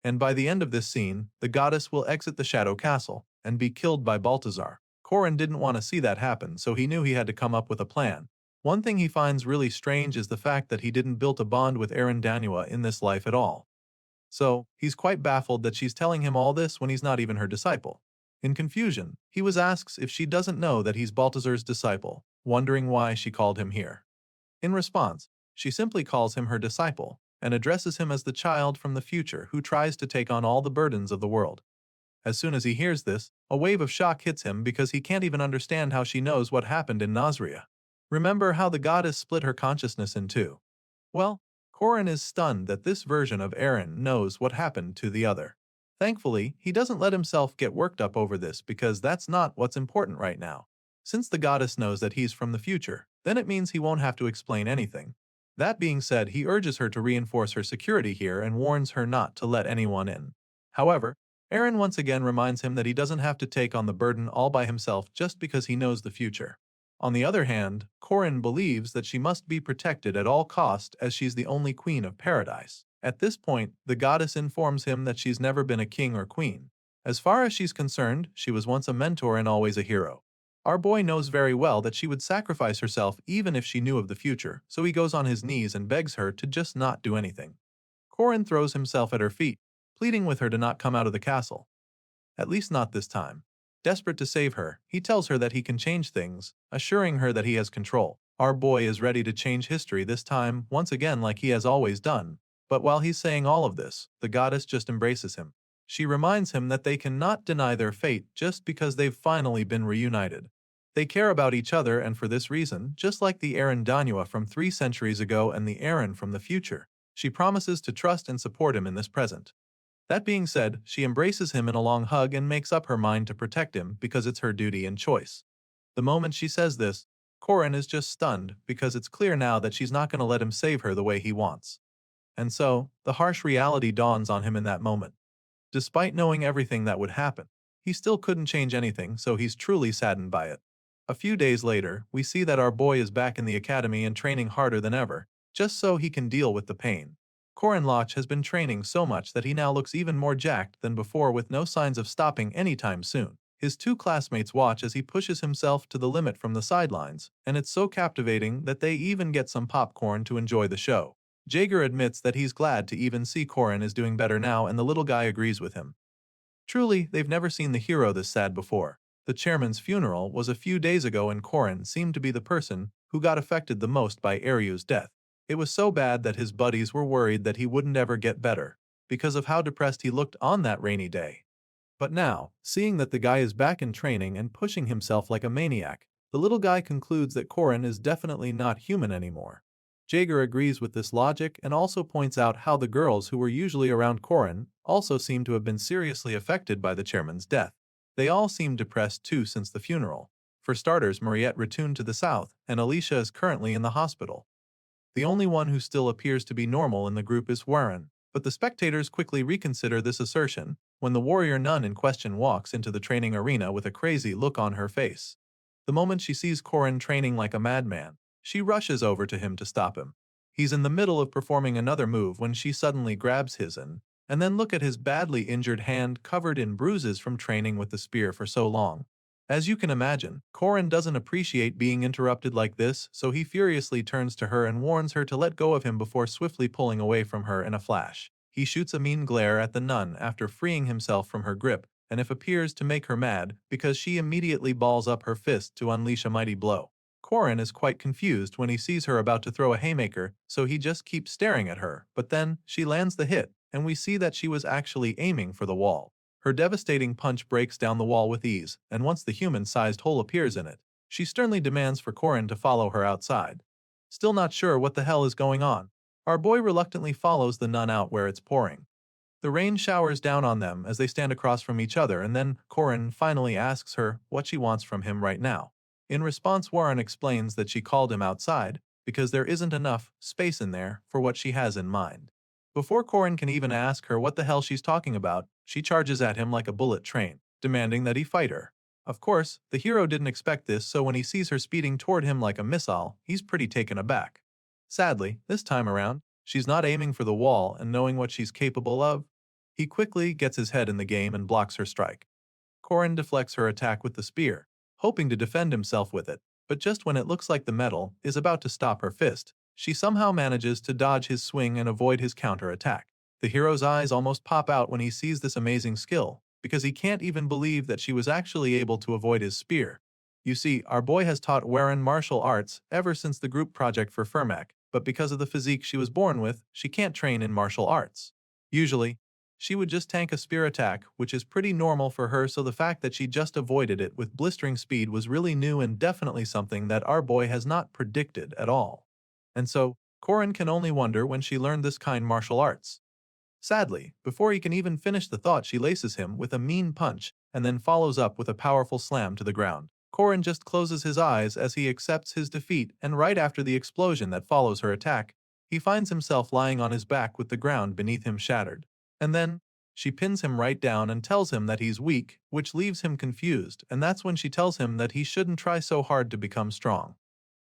And by the end of this scene, the goddess will exit the Shadow Castle and be killed by Balthazar. Corin didn't want to see that happen, so he knew he had to come up with a plan. One thing he finds really strange is the fact that he didn't build a bond with Aaron Danua in this life at all. So, he's quite baffled that she's telling him all this when he's not even her disciple. In confusion, he asks if she doesn't know that he's Balthazar's disciple, wondering why she called him here. In response, she simply calls him her disciple and addresses him as the child from the future who tries to take on all the burdens of the world. As soon as he hears this, a wave of shock hits him because he can't even understand how she knows what happened in Nazria. Remember how the goddess split her consciousness in two? Well, Corin is stunned that this version of Aaron knows what happened to the other. Thankfully, he doesn't let himself get worked up over this because that's not what's important right now. Since the goddess knows that he's from the future, then it means he won't have to explain anything. That being said, he urges her to reinforce her security here and warns her not to let anyone in. However, Aaron once again reminds him that he doesn't have to take on the burden all by himself just because he knows the future. On the other hand, Corin believes that she must be protected at all cost as she's the only queen of paradise. At this point, the goddess informs him that she's never been a king or queen. As far as she's concerned, she was once a mentor and always a hero. Our boy knows very well that she would sacrifice herself even if she knew of the future, so he goes on his knees and begs her to just not do anything. Corin throws himself at her feet, pleading with her to not come out of the castle. At least not this time. Desperate to save her, he tells her that he can change things, assuring her that he has control. Our boy is ready to change history this time, once again like he has always done. But while he's saying all of this, the goddess just embraces him. She reminds him that they cannot deny their fate just because they've finally been reunited. They care about each other, and for this reason, just like the Aaron Danua from 3 centuries ago and the Aaron from the future, she promises to trust and support him in this present. That being said, she embraces him in a long hug and makes up her mind to protect him because it's her duty and choice. The moment she says this, Corin is just stunned because it's clear now that she's not going to let him save her the way he wants. And so, the harsh reality dawns on him in that moment. Despite knowing everything that would happen, he still couldn't change anything, so he's truly saddened by it. A few days later, we see that our boy is back in the academy and training harder than ever, just so he can deal with the pain. Corin Loch has been training so much that he now looks even more jacked than before with no signs of stopping anytime soon. His 2 classmates watch as he pushes himself to the limit from the sidelines, and it's so captivating that they even get some popcorn to enjoy the show. Jaeger admits that he's glad to even see Corin is doing better now, and the little guy agrees with him. Truly, they've never seen the hero this sad before. The chairman's funeral was a few days ago and Corin seemed to be the person who got affected the most by Aryu's death. It was so bad that his buddies were worried that he wouldn't ever get better, because of how depressed he looked on that rainy day. But now, seeing that the guy is back in training and pushing himself like a maniac, the little guy concludes that Corin is definitely not human anymore. Jaeger agrees with this logic and also points out how the girls who were usually around Corin also seem to have been seriously affected by the chairman's death. They all seem depressed too since the funeral. For starters, Mariette returned to the south, and Alicia is currently in the hospital. The only one who still appears to be normal in the group is Warren, but the spectators quickly reconsider this assertion when the warrior nun in question walks into the training arena with a crazy look on her face. The moment she sees Corin training like a madman, she rushes over to him to stop him. He's in the middle of performing another move when she suddenly grabs his and then look at his badly injured hand covered in bruises from training with the spear for so long. As you can imagine, Korin doesn't appreciate being interrupted like this, so he furiously turns to her and warns her to let go of him before swiftly pulling away from her in a flash. He shoots a mean glare at the nun after freeing himself from her grip, and it appears to make her mad because she immediately balls up her fist to unleash a mighty blow. Korin is quite confused when he sees her about to throw a haymaker, so he just keeps staring at her, but then she lands the hit, and we see that she was actually aiming for the wall. Her devastating punch breaks down the wall with ease, and once the human-sized hole appears in it, she sternly demands for Korin to follow her outside. Still not sure what the hell is going on, our boy reluctantly follows the nun out where it's pouring. The rain showers down on them as they stand across from each other, and then Korin finally asks her what she wants from him right now. In response, Warren explains that she called him outside because there isn't enough space in there for what she has in mind. Before Korin can even ask her what the hell she's talking about, she charges at him like a bullet train, demanding that he fight her. Of course, the hero didn't expect this, so when he sees her speeding toward him like a missile, he's pretty taken aback. Sadly, this time around, she's not aiming for the wall, and knowing what she's capable of, he quickly gets his head in the game and blocks her strike. Korin deflects her attack with the spear, hoping to defend himself with it, but just when it looks like the metal is about to stop her fist, she somehow manages to dodge his swing and avoid his counter-attack. The hero's eyes almost pop out when he sees this amazing skill, because he can't even believe that she was actually able to avoid his spear. You see, our boy has taught Warren martial arts ever since the group project for Fermac, but because of the physique she was born with, she can't train in martial arts. Usually, she would just tank a spear attack, which is pretty normal for her, so the fact that she just avoided it with blistering speed was really new and definitely something that our boy has not predicted at all. And so, Korin can only wonder when she learned this kind martial arts. Sadly, before he can even finish the thought, she laces him with a mean punch and then follows up with a powerful slam to the ground. Korin just closes his eyes as he accepts his defeat, and right after the explosion that follows her attack, he finds himself lying on his back with the ground beneath him shattered. And then, she pins him right down and tells him that he's weak, which leaves him confused, and that's when she tells him that he shouldn't try so hard to become strong.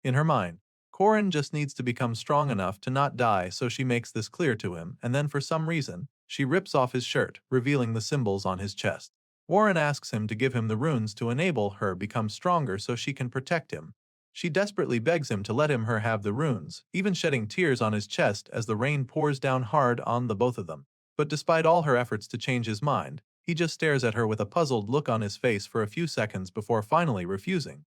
In her mind, Korin just needs to become strong enough to not die, so she makes this clear to him, and then for some reason, she rips off his shirt, revealing the symbols on his chest. Warren asks him to give him the runes to enable her become stronger so she can protect him. She desperately begs him to let her have the runes, even shedding tears on his chest as the rain pours down hard on the both of them. But despite all her efforts to change his mind, he just stares at her with a puzzled look on his face for a few seconds before finally refusing.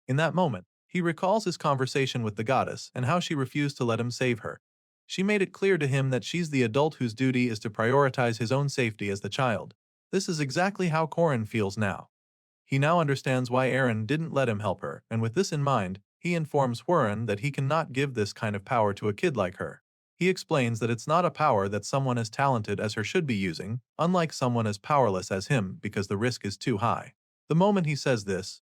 In that moment, he recalls his conversation with the goddess and how she refused to let him save her. She made it clear to him that she's the adult whose duty is to prioritize his own safety as the child. This is exactly how Korin feels now. He now understands why Eren didn't let him help her, and with this in mind, he informs Warren that he cannot give this kind of power to a kid like her. He explains that it's not a power that someone as talented as her should be using, unlike someone as powerless as him, because the risk is too high. The moment he says this,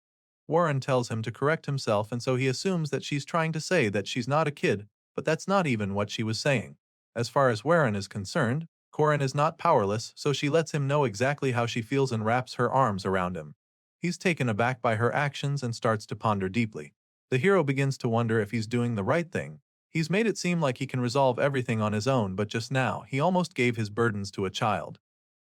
Warren tells him to correct himself, and so he assumes that she's trying to say that she's not a kid, but that's not even what she was saying. As far as Warren is concerned, Korin is not powerless, so she lets him know exactly how she feels and wraps her arms around him. He's taken aback by her actions and starts to ponder deeply. The hero begins to wonder if he's doing the right thing. He's made it seem like he can resolve everything on his own, but just now, he almost gave his burdens to a child.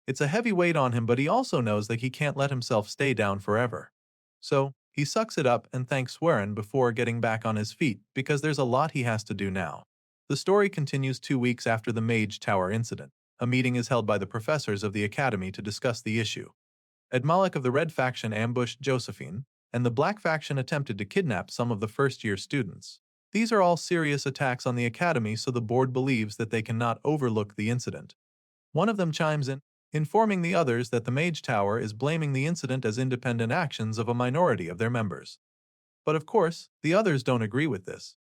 It's a heavy weight on him, but he also knows that he can't let himself stay down forever. So, he sucks it up and thanks Warren before getting back on his feet, because there's a lot he has to do now. The story continues 2 weeks after the Mage Tower incident. A meeting is held by the professors of the academy to discuss the issue. Admalik of the Red faction ambushed Josephine, and the Black faction attempted to kidnap some of the first-year students. These are all serious attacks on the academy, so the board believes that they cannot overlook the incident. One of them chimes in, informing the others that the Mage Tower is blaming the incident as independent actions of a minority of their members. But of course, the others don't agree with this.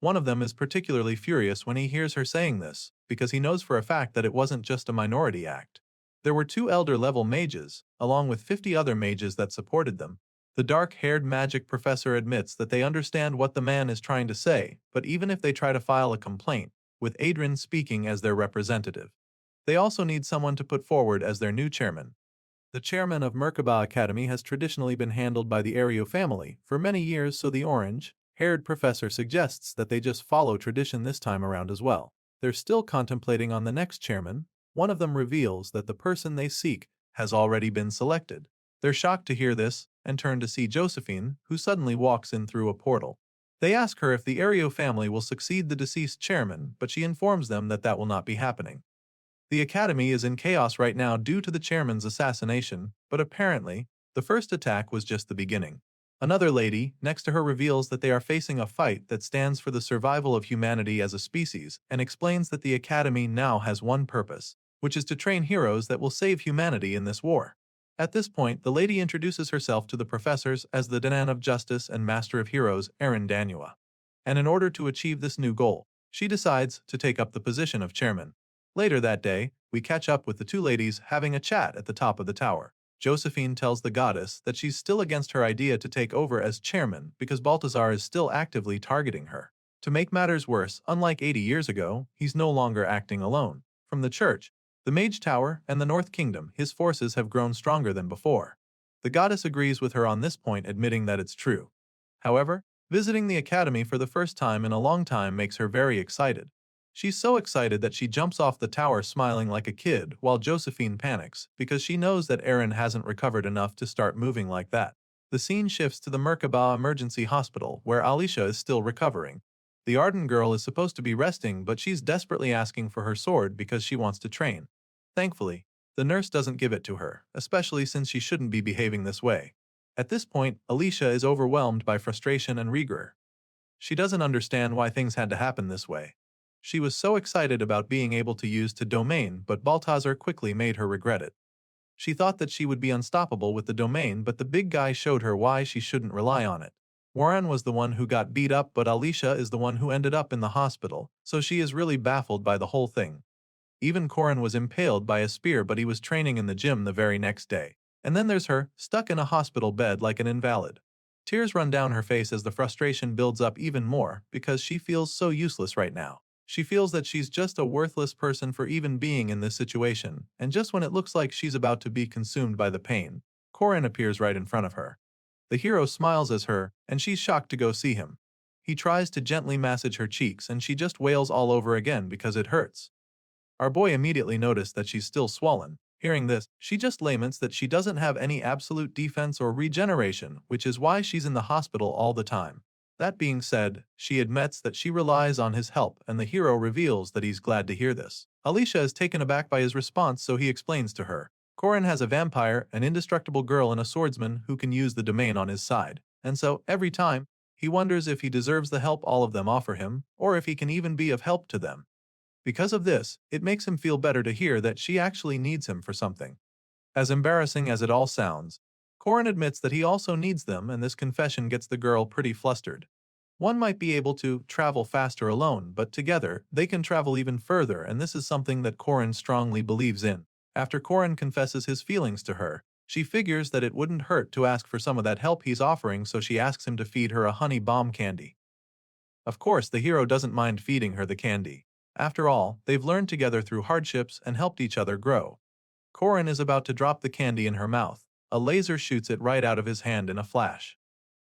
One of them is particularly furious when he hears her saying this, because he knows for a fact that it wasn't just a minority act. There were 2 elder-level mages, along with 50 other mages that supported them. The dark-haired magic professor admits that they understand what the man is trying to say, but even if they try to file a complaint, with Adrian speaking as their representative, they also need someone to put forward as their new chairman. The chairman of Merkaba Academy has traditionally been handled by the Ario family for many years, so the orange-haired professor suggests that they just follow tradition this time around as well. They're still contemplating on the next chairman. One of them reveals that the person they seek has already been selected. They're shocked to hear this, and turn to see Josephine, who suddenly walks in through a portal. They ask her if the Ario family will succeed the deceased chairman, but she informs them that that will not be happening. The academy is in chaos right now due to the chairman's assassination, but apparently, the first attack was just the beginning. Another lady next to her reveals that they are facing a fight that stands for the survival of humanity as a species and explains that the academy now has one purpose, which is to train heroes that will save humanity in this war. At this point, the lady introduces herself to the professors as the Danan of Justice and Master of Heroes, Aaron Danua. And in order to achieve this new goal, she decides to take up the position of chairman. Later that day, we catch up with the two ladies having a chat at the top of the tower. Josephine tells the goddess that she's still against her idea to take over as chairman because Balthazar is still actively targeting her. To make matters worse, unlike 80 years ago, he's no longer acting alone. From the church, the Mage Tower, and the North Kingdom, his forces have grown stronger than before. The goddess agrees with her on this point, admitting that it's true. However, visiting the academy for the first time in a long time makes her very excited. She's so excited that she jumps off the tower smiling like a kid while Josephine panics because she knows that Aaron hasn't recovered enough to start moving like that. The scene shifts to the Merkaba Emergency Hospital where Alicia is still recovering. The Arden girl is supposed to be resting, but she's desperately asking for her sword because she wants to train. Thankfully, the nurse doesn't give it to her, especially since she shouldn't be behaving this way. At this point, Alicia is overwhelmed by frustration and rigor. She doesn't understand why things had to happen this way. She was so excited about being able to use the domain, but Balthazar quickly made her regret it. She thought that she would be unstoppable with the domain, but the big guy showed her why she shouldn't rely on it. Warren was the one who got beat up, but Alicia is the one who ended up in the hospital, so she is really baffled by the whole thing. Even Corin was impaled by a spear, but he was training in the gym the very next day. And then there's her, stuck in a hospital bed like an invalid. Tears run down her face as the frustration builds up even more because she feels so useless right now. She feels that she's just a worthless person for even being in this situation, and just when it looks like she's about to be consumed by the pain, Corin appears right in front of her. The hero smiles as her, and she's shocked to go see him. He tries to gently massage her cheeks, and she just wails all over again because it hurts. Our boy immediately noticed that she's still swollen. Hearing this, she just laments that she doesn't have any absolute defense or regeneration, which is why she's in the hospital all the time. That being said, she admits that she relies on his help, and the hero reveals that he's glad to hear this. Alicia is taken aback by his response, so he explains to her. Corin has a vampire, an indestructible girl, and a swordsman who can use the domain on his side, and so, every time, he wonders if he deserves the help all of them offer him, or if he can even be of help to them. Because of this, it makes him feel better to hear that she actually needs him for something. As embarrassing as it all sounds, Corin admits that he also needs them, and this confession gets the girl pretty flustered. One might be able to travel faster alone, but together, they can travel even further, and this is something that Corin strongly believes in. After Corin confesses his feelings to her, she figures that it wouldn't hurt to ask for some of that help he's offering, so she asks him to feed her a honey bomb candy. Of course, the hero doesn't mind feeding her the candy. After all, they've learned together through hardships and helped each other grow. Corin is about to drop the candy in her mouth. A laser shoots it right out of his hand in a flash.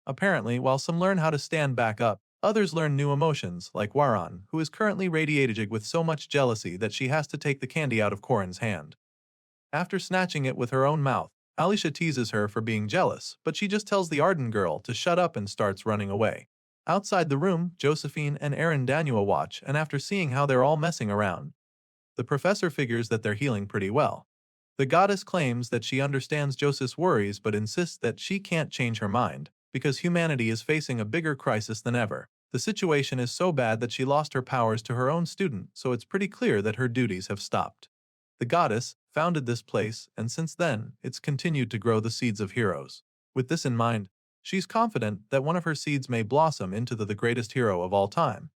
Apparently, while some learn how to stand back up, others learn new emotions, like Waran, who is currently radiating with so much jealousy that she has to take the candy out of Corin's hand. After snatching it with her own mouth, Alicia teases her for being jealous, but she just tells the Arden girl to shut up and starts running away. Outside the room, Josephine and Aaron Danua watch, and after seeing how they're all messing around, the professor figures that they're healing pretty well. The goddess claims that she understands Joseph's worries but insists that she can't change her mind, because humanity is facing a bigger crisis than ever. The situation is so bad that she lost her powers to her own student, so it's pretty clear that her duties have stopped. The goddess founded this place, and since then, it's continued to grow the seeds of heroes. With this in mind, she's confident that one of her seeds may blossom into the greatest hero of all time.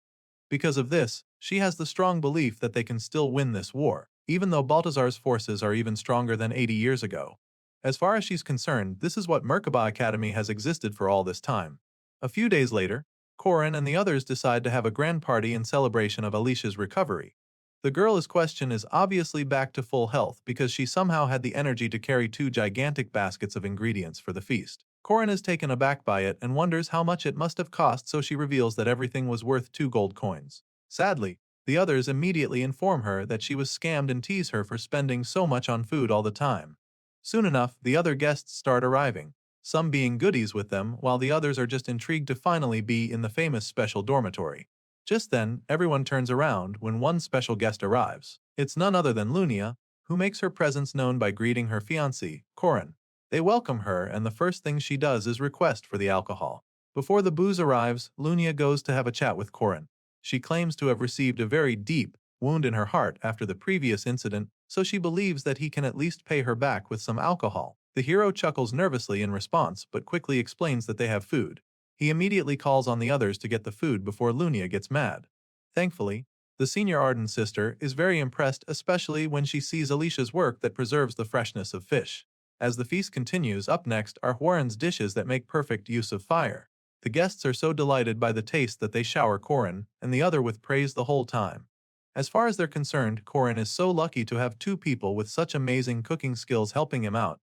Because of this, she has the strong belief that they can still win this war, even though Balthazar's forces are even stronger than 80 years ago. As far as she's concerned, this is what Merkaba Academy has existed for all this time. A few days later, Corin and the others decide to have a grand party in celebration of Alicia's recovery. The girl in question is obviously back to full health because she somehow had the energy to carry 2 gigantic baskets of ingredients for the feast. Corin is taken aback by it and wonders how much it must have cost, so she reveals that everything was worth 2 gold coins. Sadly, the others immediately inform her that she was scammed and tease her for spending so much on food all the time. Soon enough, the other guests start arriving. some being goodies with them while the others are just intrigued to finally be in the famous special dormitory. Just then, everyone turns around when one special guest arrives. It's none other than Lunia, who makes her presence known by greeting her fiancé, Korin. They welcome her, and the first thing she does is request for the alcohol. Before the booze arrives, Lunia goes to have a chat with Korin. She claims to have received a very deep wound in her heart after the previous incident, so she believes that he can at least pay her back with some alcohol. The hero chuckles nervously in response, but quickly explains that they have food. He immediately calls on the others to get the food before Lunia gets mad. Thankfully, the senior Arden sister is very impressed, especially when she sees Alicia's work that preserves the freshness of fish. As the feast continues, up next are Huaran's dishes that make perfect use of fire. The guests are so delighted by the taste that they shower Korin and the other with praise the whole time. As far as they're concerned, Korin is so lucky to have two people with such amazing cooking skills helping him out.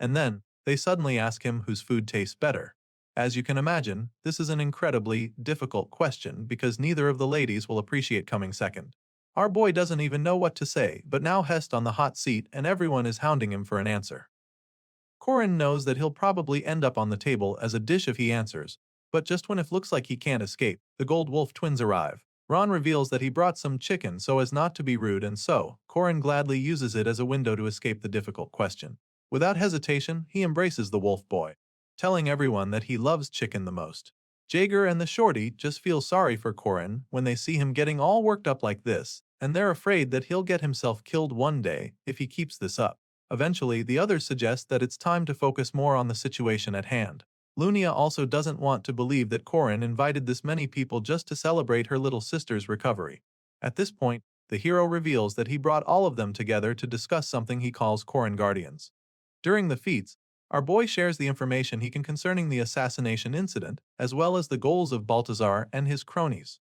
And then, they suddenly ask him whose food tastes better. As you can imagine, this is an incredibly difficult question because neither of the ladies will appreciate coming second. Our boy doesn't even know what to say, but now Hest on the hot seat and everyone is hounding him for an answer. Korin knows that he'll probably end up on the table as a dish if he answers, but just when it looks like he can't escape, the Gold Wolf twins arrive. Ron reveals that he brought some chicken so as not to be rude, and so, Korin gladly uses it as a window to escape the difficult question. Without hesitation, he embraces the wolf boy, telling everyone that he loves chicken the most. Jaeger and the shorty just feel sorry for Korin when they see him getting all worked up like this, and they're afraid that he'll get himself killed one day if he keeps this up. Eventually, the others suggest that it's time to focus more on the situation at hand. Lunia also doesn't want to believe that Korin invited this many people just to celebrate her little sister's recovery. At this point, the hero reveals that he brought all of them together to discuss something he calls Korin Guardians. During the feats, our boy shares the information he can concerning the assassination incident, as well as the goals of Balthazar and his cronies.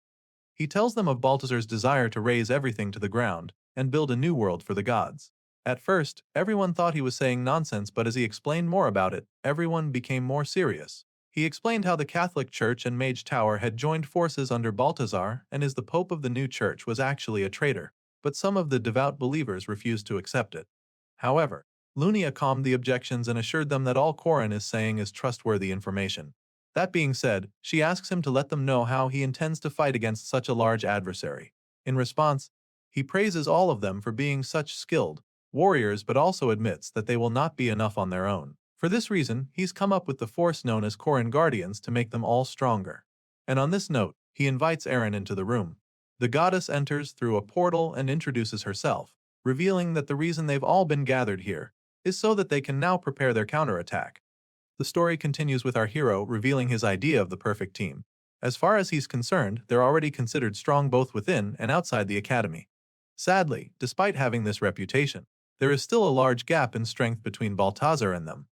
He tells them of Balthazar's desire to raze everything to the ground and build a new world for the gods. At first, everyone thought he was saying nonsense, but as he explained more about it, everyone became more serious. He explained how the Catholic Church and Mage Tower had joined forces under Balthazar, and as the Pope of the new church was actually a traitor, but some of the devout believers refused to accept it. However, Lunia calmed the objections and assured them that all Korin is saying is trustworthy information. That being said, she asks him to let them know how he intends to fight against such a large adversary. In response, he praises all of them for being such skilled warriors, but also admits that they will not be enough on their own. For this reason, he's come up with the force known as Korin Guardians to make them all stronger. And on this note, he invites Eren into the room. The goddess enters through a portal and introduces herself, revealing that the reason they've all been gathered here is so that they can now prepare their counterattack. The story continues with our hero revealing his idea of the perfect team. As far as he's concerned, they're already considered strong both within and outside the academy. Sadly, despite having this reputation, there is still a large gap in strength between Balthazar and them.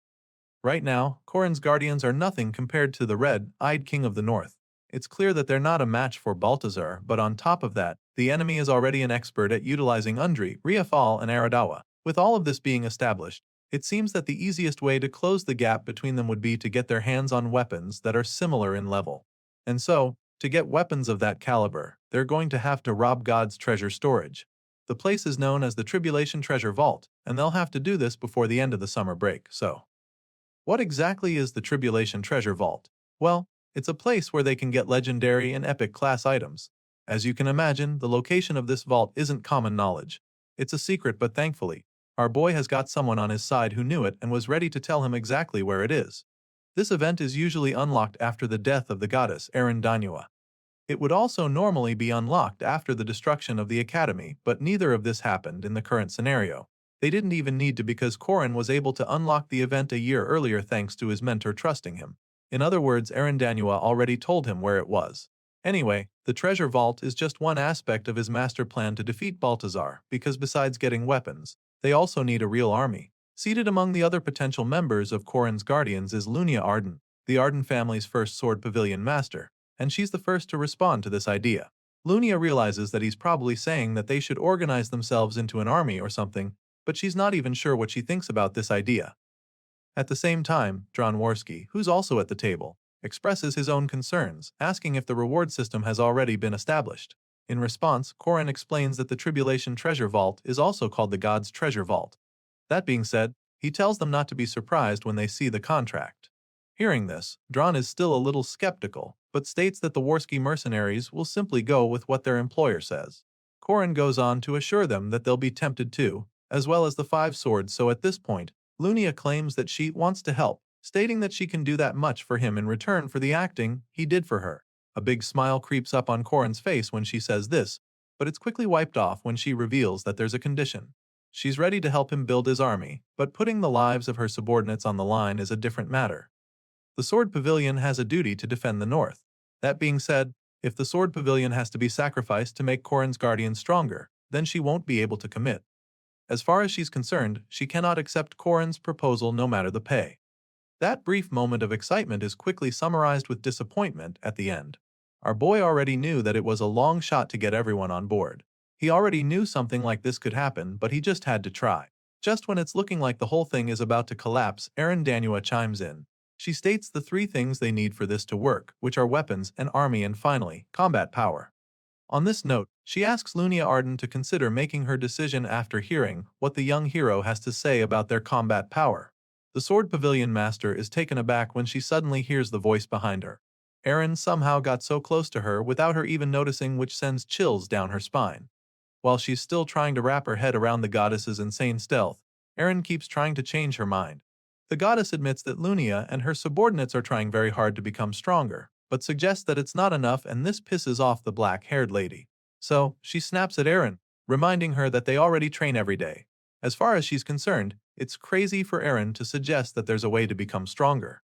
Right now, Korin's guardians are nothing compared to the red-eyed king of the north. It's clear that they're not a match for Balthazar, but on top of that, the enemy is already an expert at utilizing Undri, Riafal, and Aradawa. With all of this being established, it seems that the easiest way to close the gap between them would be to get their hands on weapons that are similar in level. And so, to get weapons of that caliber, they're going to have to rob God's treasure storage. The place is known as the Tribulation Treasure Vault, and they'll have to do this before the end of the summer break, so. What exactly is the Tribulation Treasure Vault? Well, it's a place where they can get legendary and epic class items. As you can imagine, the location of this vault isn't common knowledge. It's a secret, but thankfully, our boy has got someone on his side who knew it and was ready to tell him exactly where it is. This event is usually unlocked after the death of the goddess Arendanyua. It would also normally be unlocked after the destruction of the academy, but neither of this happened in the current scenario. They didn't even need to because Korin was able to unlock the event a year earlier thanks to his mentor trusting him. In other words, Arendanyua already told him where it was. Anyway, the treasure vault is just one aspect of his master plan to defeat Balthazar, because besides getting weapons, they also need a real army. Seated among the other potential members of Korin's guardians is Lunia Arden, the Arden family's first sword pavilion master, and she's the first to respond to this idea. Lunia realizes that he's probably saying that they should organize themselves into an army or something, but she's not even sure what she thinks about this idea. At the same time, Dronwarski, who's also at the table, expresses his own concerns, asking if the reward system has already been established. In response, Korin explains that the Tribulation Treasure Vault is also called the God's Treasure Vault. That being said, he tells them not to be surprised when they see the contract. Hearing this, Dron is still a little skeptical, but states that the Warski mercenaries will simply go with what their employer says. Korin goes on to assure them that they'll be tempted too, as well as the 5 swords, so at this point, Lunia claims that she wants to help, stating that she can do that much for him in return for the acting he did for her. A big smile creeps up on Korin's face when she says this, but it's quickly wiped off when she reveals that there's a condition. She's ready to help him build his army, but putting the lives of her subordinates on the line is a different matter. The Sword Pavilion has a duty to defend the North. That being said, if the Sword Pavilion has to be sacrificed to make Korin's guardian stronger, then she won't be able to commit. As far as she's concerned, she cannot accept Korin's proposal no matter the pay. That brief moment of excitement is quickly summarized with disappointment at the end. Our boy already knew that it was a long shot to get everyone on board. He already knew something like this could happen, but he just had to try. Just when it's looking like the whole thing is about to collapse, Erin Danua chimes in. She states the 3 things they need for this to work, which are weapons, an army, and finally, combat power. On this note, she asks Lunia Arden to consider making her decision after hearing what the young hero has to say about their combat power. The Sword Pavilion Master is taken aback when she suddenly hears the voice behind her. Erin somehow got so close to her without her even noticing, which sends chills down her spine. While she's still trying to wrap her head around the goddess's insane stealth, Erin keeps trying to change her mind. The goddess admits that Lunia and her subordinates are trying very hard to become stronger, but suggests that it's not enough, and this pisses off the black-haired lady. So, she snaps at Erin, reminding her that they already train every day. As far as she's concerned, it's crazy for Erin to suggest that there's a way to become stronger.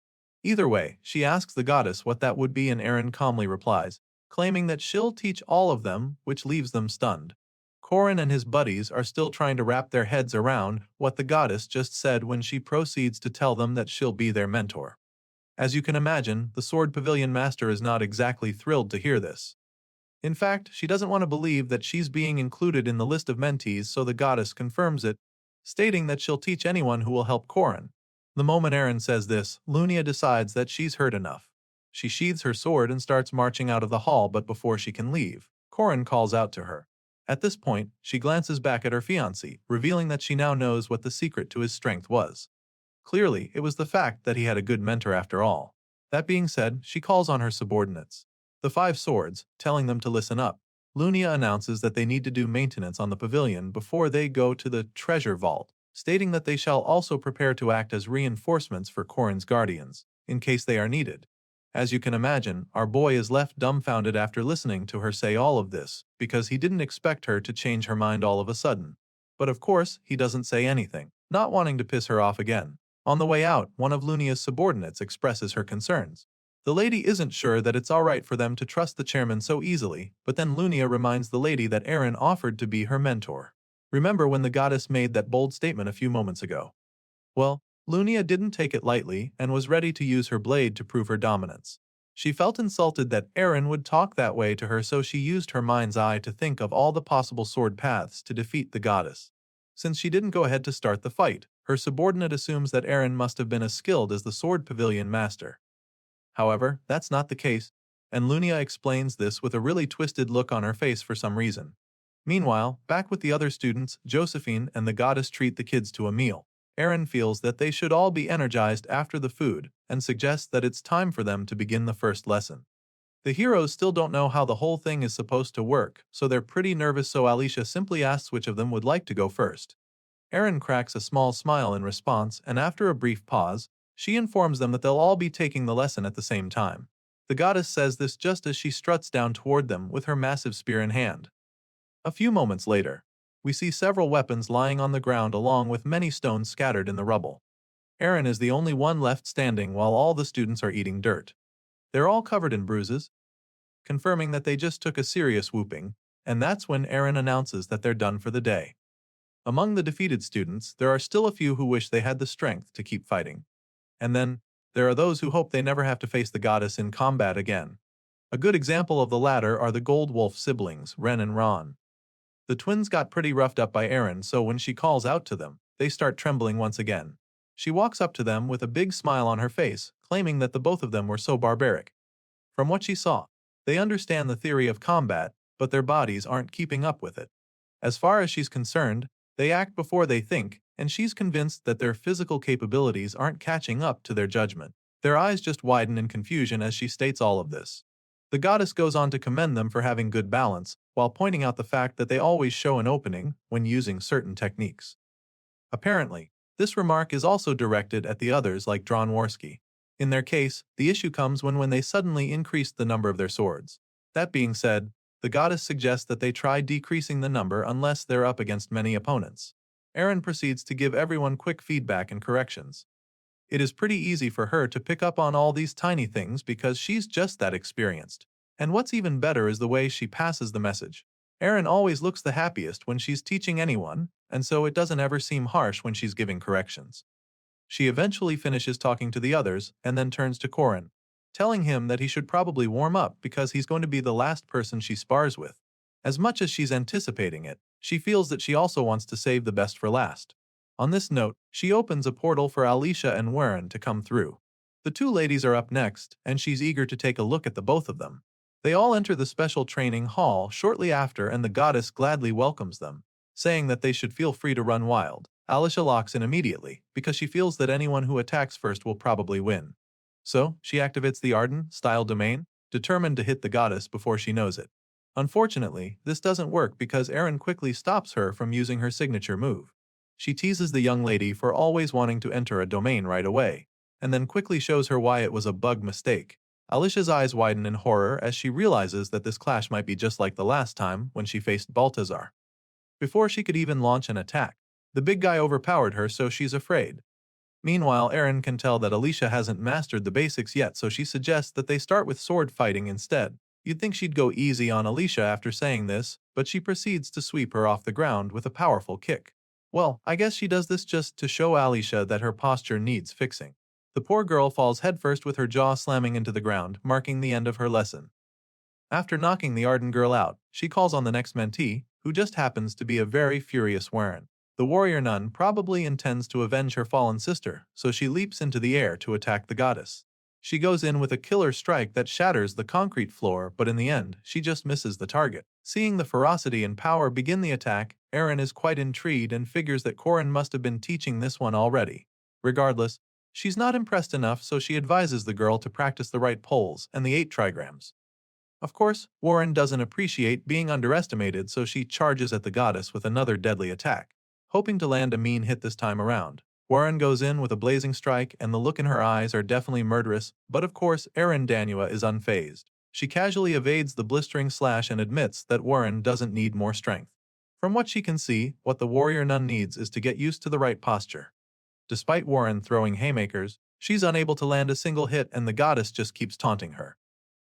Either way, she asks the goddess what that would be, and Erin calmly replies, claiming that she'll teach all of them, which leaves them stunned. Korin and his buddies are still trying to wrap their heads around what the goddess just said when she proceeds to tell them that she'll be their mentor. As you can imagine, the Sword Pavilion Master is not exactly thrilled to hear this. In fact, she doesn't want to believe that she's being included in the list of mentees, so the goddess confirms it, stating that she'll teach anyone who will help Korin. The moment Erin says this, Lunia decides that she's heard enough. She sheathes her sword and starts marching out of the hall, but before she can leave, Korin calls out to her. At this point, she glances back at her fiancé, revealing that she now knows what the secret to his strength was. Clearly, it was the fact that he had a good mentor after all. That being said, she calls on her subordinates, the 5 swords, telling them to listen up. Lunia announces that they need to do maintenance on the pavilion before they go to the treasure vault, stating that they shall also prepare to act as reinforcements for Korin's guardians, in case they are needed. As you can imagine, our boy is left dumbfounded after listening to her say all of this, because he didn't expect her to change her mind all of a sudden. But of course, he doesn't say anything, not wanting to piss her off again. On the way out, one of Lunia's subordinates expresses her concerns. The lady isn't sure that it's alright for them to trust the chairman so easily, but then Lunia reminds the lady that Erin offered to be her mentor. Remember when the goddess made that bold statement a few moments ago? Well, Lunia didn't take it lightly and was ready to use her blade to prove her dominance. She felt insulted that Erin would talk that way to her, so she used her mind's eye to think of all the possible sword paths to defeat the goddess. Since she didn't go ahead to start the fight, her subordinate assumes that Erin must have been as skilled as the Sword Pavilion Master. However, that's not the case, and Lunia explains this with a really twisted look on her face for some reason. Meanwhile, back with the other students, Josephine and the goddess treat the kids to a meal. Erin feels that they should all be energized after the food and suggests that it's time for them to begin the first lesson. The heroes still don't know how the whole thing is supposed to work, so they're pretty nervous, so Alicia simply asks which of them would like to go first. Erin cracks a small smile in response, and after a brief pause, she informs them that they'll all be taking the lesson at the same time. The goddess says this just as she struts down toward them with her massive spear in hand. A few moments later, we see several weapons lying on the ground along with many stones scattered in the rubble. Erin is the only one left standing while all the students are eating dirt. They're all covered in bruises, confirming that they just took a serious whooping, and that's when Erin announces that they're done for the day. Among the defeated students, there are still a few who wish they had the strength to keep fighting. And then, there are those who hope they never have to face the goddess in combat again. A good example of the latter are the Gold Wolf siblings, Ren and Ron. The twins got pretty roughed up by Erin, so when she calls out to them, they start trembling once again. She walks up to them with a big smile on her face, claiming that the both of them were so barbaric. From what she saw, they understand the theory of combat, but their bodies aren't keeping up with it. As far as she's concerned, they act before they think, and she's convinced that their physical capabilities aren't catching up to their judgment. Their eyes just widen in confusion as she states all of this. The goddess goes on to commend them for having good balance, while pointing out the fact that they always show an opening when using certain techniques. Apparently, this remark is also directed at the others like Dronworski. In their case, the issue comes when they suddenly increased the number of their swords. That being said, the goddess suggests that they try decreasing the number unless they're up against many opponents. Eren proceeds to give everyone quick feedback and corrections. It is pretty easy for her to pick up on all these tiny things because she's just that experienced. And what's even better is the way she passes the message. Eren always looks the happiest when she's teaching anyone, and so it doesn't ever seem harsh when she's giving corrections. She eventually finishes talking to the others and then turns to Korin, telling him that he should probably warm up because he's going to be the last person she spars with. As much as she's anticipating it, she feels that she also wants to save the best for last. On this note, she opens a portal for Alicia and Warren to come through. The two ladies are up next, and she's eager to take a look at the both of them. They all enter the special training hall shortly after, and the goddess gladly welcomes them, saying that they should feel free to run wild. Alicia locks in immediately, because she feels that anyone who attacks first will probably win. So, she activates the Arden-style domain, determined to hit the goddess before she knows it. Unfortunately, this doesn't work because Eren quickly stops her from using her signature move. She teases the young lady for always wanting to enter a domain right away, and then quickly shows her why it was a bug mistake. Alicia's eyes widen in horror as she realizes that this clash might be just like the last time when she faced Baltazar. Before she could even launch an attack, the big guy overpowered her, so she's afraid. Meanwhile, Eren can tell that Alicia hasn't mastered the basics yet, so she suggests that they start with sword fighting instead. You'd think she'd go easy on Alicia after saying this, but she proceeds to sweep her off the ground with a powerful kick. Well, I guess she does this just to show Alicia that her posture needs fixing. The poor girl falls headfirst with her jaw slamming into the ground, marking the end of her lesson. After knocking the Arden girl out, she calls on the next mentee, who just happens to be a very furious Warren. The warrior nun probably intends to avenge her fallen sister, so she leaps into the air to attack the goddess. She goes in with a killer strike that shatters the concrete floor, but in the end, she just misses the target. Seeing the ferocity and power begin the attack, Eren is quite intrigued and figures that Korin must have been teaching this one already. Regardless, she's not impressed enough, so she advises the girl to practice the right poles and the 8 trigrams. Of course, Warren doesn't appreciate being underestimated, so she charges at the goddess with another deadly attack, hoping to land a mean hit this time around. Warren goes in with a blazing strike, and the look in her eyes are definitely murderous, but of course Eren Danua is unfazed. She casually evades the blistering slash and admits that Warren doesn't need more strength. From what she can see, what the warrior nun needs is to get used to the right posture. Despite Warren throwing haymakers, she's unable to land a single hit, and the goddess just keeps taunting her.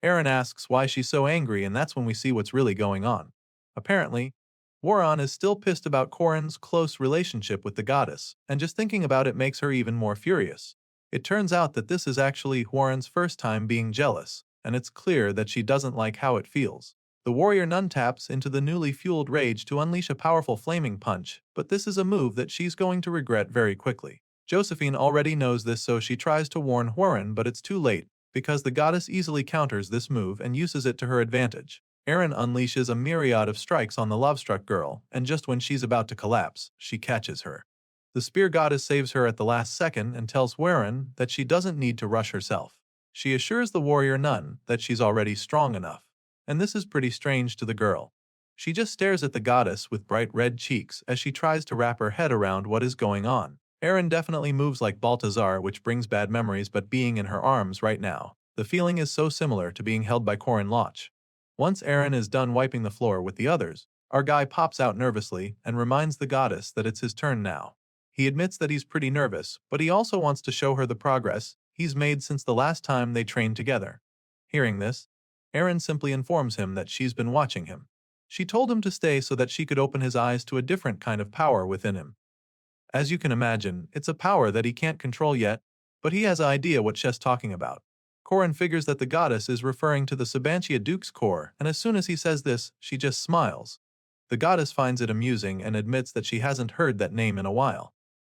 Eren asks why she's so angry, and that's when we see what's really going on. Apparently, Warren is still pissed about Korin's close relationship with the goddess, and just thinking about it makes her even more furious. It turns out that this is actually Warren's first time being jealous, and it's clear that she doesn't like how it feels. The warrior nun taps into the newly fueled rage to unleash a powerful flaming punch, but this is a move that she's going to regret very quickly. Josephine already knows this, so she tries to warn Warren, but it's too late, because the goddess easily counters this move and uses it to her advantage. Eren unleashes a myriad of strikes on the love-struck girl, and just when she's about to collapse, she catches her. The spear goddess saves her at the last second and tells Warren that she doesn't need to rush herself. She assures the warrior nun that she's already strong enough, and this is pretty strange to the girl. She just stares at the goddess with bright red cheeks as she tries to wrap her head around what is going on. Eren definitely moves like Baltazar, which brings bad memories, but being in her arms right now, the feeling is so similar to being held by Korin Loch. Once Eren is done wiping the floor with the others, our guy pops out nervously and reminds the goddess that it's his turn now. He admits that he's pretty nervous, but he also wants to show her the progress he's made since the last time they trained together. Hearing this, Eren simply informs him that she's been watching him. She told him to stay so that she could open his eyes to a different kind of power within him. As you can imagine, it's a power that he can't control yet, but he has an idea what she's talking about. Korin figures that the goddess is referring to the Sabantia Duke's core, and as soon as he says this, she just smiles. The goddess finds it amusing and admits that she hasn't heard that name in a while.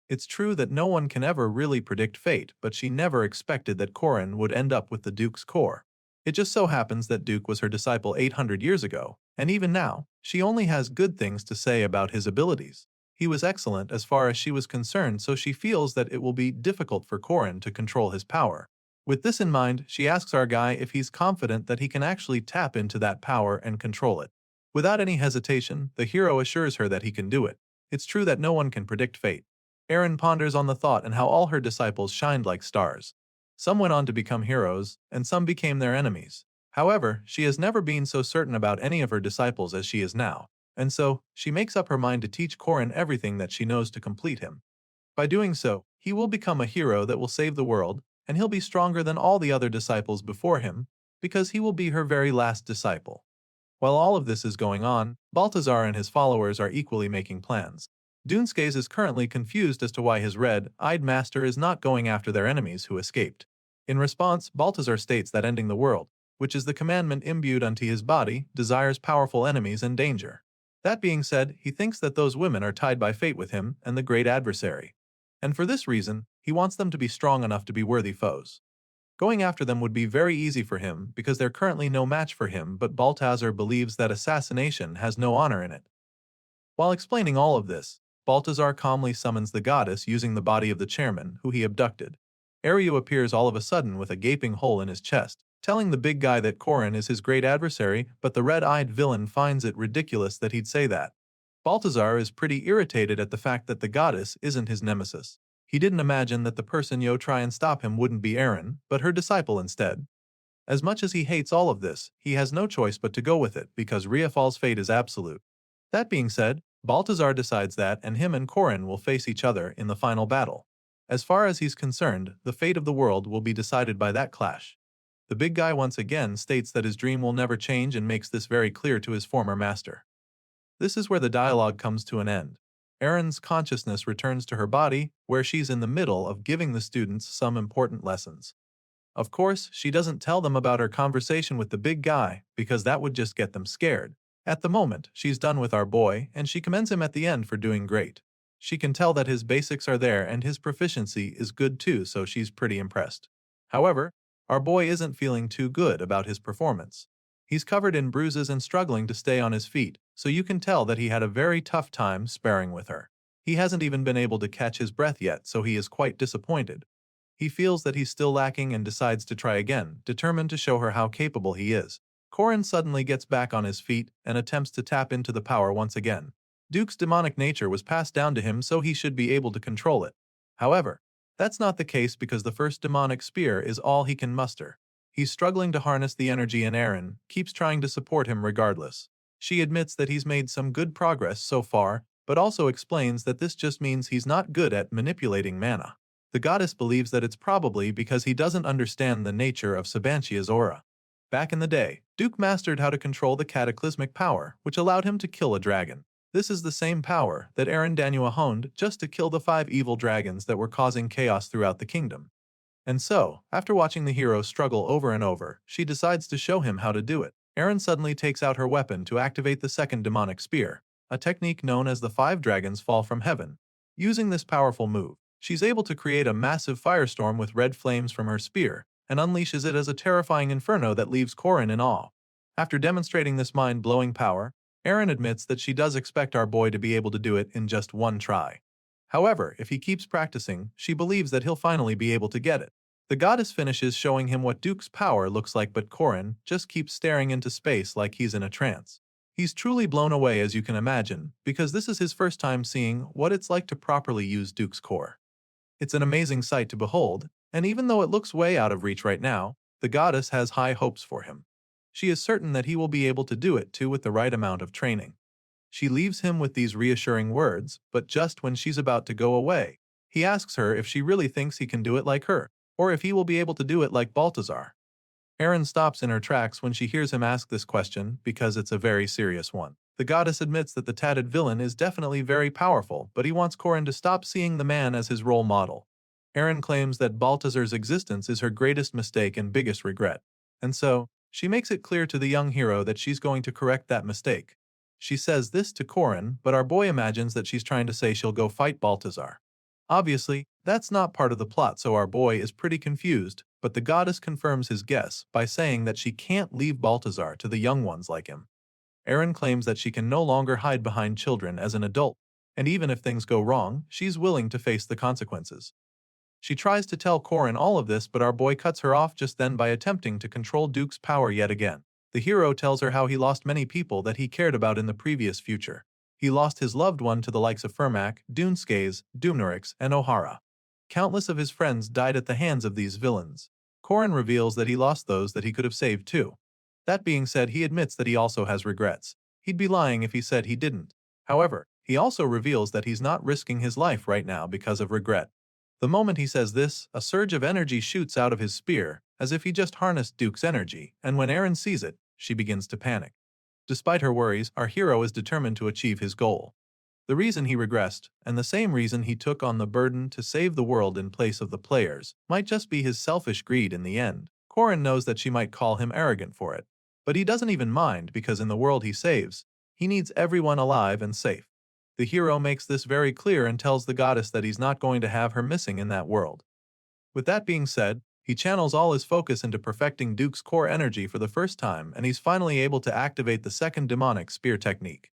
It's true that no one can ever really predict fate, but she never expected that Korin would end up with the Duke's core. It just so happens that Duke was her disciple 800 years ago, and even now, she only has good things to say about his abilities. He was excellent as far as she was concerned, so she feels that it will be difficult for Korin to control his power. With this in mind, she asks our guy if he's confident that he can actually tap into that power and control it. Without any hesitation, the hero assures her that he can do it. It's true that no one can predict fate. Eren ponders on the thought and how all her disciples shined like stars. Some went on to become heroes, and some became their enemies. However, she has never been so certain about any of her disciples as she is now, and so, she makes up her mind to teach Korin everything that she knows to complete him. By doing so, he will become a hero that will save the world, and he'll be stronger than all the other disciples before him, because he will be her very last disciple. While all of this is going on, Balthazar and his followers are equally making plans. Dunskes is currently confused as to why his red-eyed master is not going after their enemies who escaped. In response, Balthazar states that ending the world, which is the commandment imbued unto his body, desires powerful enemies and danger. That being said, he thinks that those women are tied by fate with him and the great adversary. And for this reason, he wants them to be strong enough to be worthy foes. Going after them would be very easy for him because they're currently no match for him, but Balthazar believes that assassination has no honor in it. While explaining all of this, Balthazar calmly summons the goddess using the body of the chairman, who he abducted. Aryu appears all of a sudden with a gaping hole in his chest, telling the big guy that Korin is his great adversary, but the red-eyed villain finds it ridiculous that he'd say that. Balthazar is pretty irritated at the fact that the goddess isn't his nemesis. He didn't imagine that the person yo try and stop him wouldn't be Eren, but her disciple instead. As much as he hates all of this, he has no choice but to go with it because Riafal's fate is absolute. That being said, Balthazar decides that and him and Korin will face each other in the final battle. As far as he's concerned, the fate of the world will be decided by that clash. The big guy once again states that his dream will never change and makes this very clear to his former master. This is where the dialogue comes to an end. Eren's consciousness returns to her body, where she's in the middle of giving the students some important lessons. Of course, she doesn't tell them about her conversation with the big guy, because that would just get them scared. At the moment, she's done with our boy, and she commends him at the end for doing great. She can tell that his basics are there and his proficiency is good too, so she's pretty impressed. However, our boy isn't feeling too good about his performance. He's covered in bruises and struggling to stay on his feet, so you can tell that he had a very tough time sparring with her. He hasn't even been able to catch his breath yet, so he is quite disappointed. He feels that he's still lacking and decides to try again, determined to show her how capable he is. Korin suddenly gets back on his feet and attempts to tap into the power once again. Duke's demonic nature was passed down to him, so he should be able to control it. However, that's not the case because the first demonic spear is all he can muster. He's struggling to harness the energy and Eren keeps trying to support him regardless. She admits that he's made some good progress so far, but also explains that this just means he's not good at manipulating mana. The goddess believes that it's probably because he doesn't understand the nature of Sabantia's aura. Back in the day, Duke mastered how to control the cataclysmic power, which allowed him to kill a dragon. This is the same power that Eren Danua honed just to kill the 5 evil dragons that were causing chaos throughout the kingdom. And so, after watching the hero struggle over and over, she decides to show him how to do it. Eren suddenly takes out her weapon to activate the second demonic spear, a technique known as the 5 dragons fall from heaven. Using this powerful move, she's able to create a massive firestorm with red flames from her spear, and unleashes it as a terrifying inferno that leaves Korin in awe. After demonstrating this mind-blowing power, Eren admits that she does expect our boy to be able to do it in just one try. However, if he keeps practicing, she believes that he'll finally be able to get it. The goddess finishes showing him what Duke's power looks like, but Korin just keeps staring into space like he's in a trance. He's truly blown away, as you can imagine, because this is his first time seeing what it's like to properly use Duke's core. It's an amazing sight to behold, and even though it looks way out of reach right now, the goddess has high hopes for him. She is certain that he will be able to do it too with the right amount of training. She leaves him with these reassuring words, but just when she's about to go away, he asks her if she really thinks he can do it like her, or if he will be able to do it like Balthazar. Eren stops in her tracks when she hears him ask this question because it's a very serious one. The goddess admits that the tatted villain is definitely very powerful, but he wants Korin to stop seeing the man as his role model. Eren claims that Balthazar's existence is her greatest mistake and biggest regret, and so, she makes it clear to the young hero that she's going to correct that mistake. She says this to Korin, but our boy imagines that she's trying to say she'll go fight Balthazar. Obviously, that's not part of the plot, so our boy is pretty confused, but the goddess confirms his guess by saying that she can't leave Balthazar to the young ones like him. Eren claims that she can no longer hide behind children as an adult, and even if things go wrong, she's willing to face the consequences. She tries to tell Korin all of this, but our boy cuts her off just then by attempting to control Duke's power yet again. The hero tells her how he lost many people that he cared about in the previous future. He lost his loved one to the likes of Fermac, Duneskes, Dumnorix, and O'Hara. Countless of his friends died at the hands of these villains. Korin reveals that he lost those that he could have saved too. That being said, he admits that he also has regrets. He'd be lying if he said he didn't. However, he also reveals that he's not risking his life right now because of regret. The moment he says this, a surge of energy shoots out of his spear, as if he just harnessed Duke's energy, and when Eren sees it, she begins to panic. Despite her worries, our hero is determined to achieve his goal. The reason he regressed, and the same reason he took on the burden to save the world in place of the players, might just be his selfish greed in the end. Korin knows that she might call him arrogant for it, but he doesn't even mind because in the world he saves, he needs everyone alive and safe. The hero makes this very clear and tells the goddess that he's not going to have her missing in that world. With that being said, he channels all his focus into perfecting Duke's core energy for the first time, and he's finally able to activate the second demonic spear technique.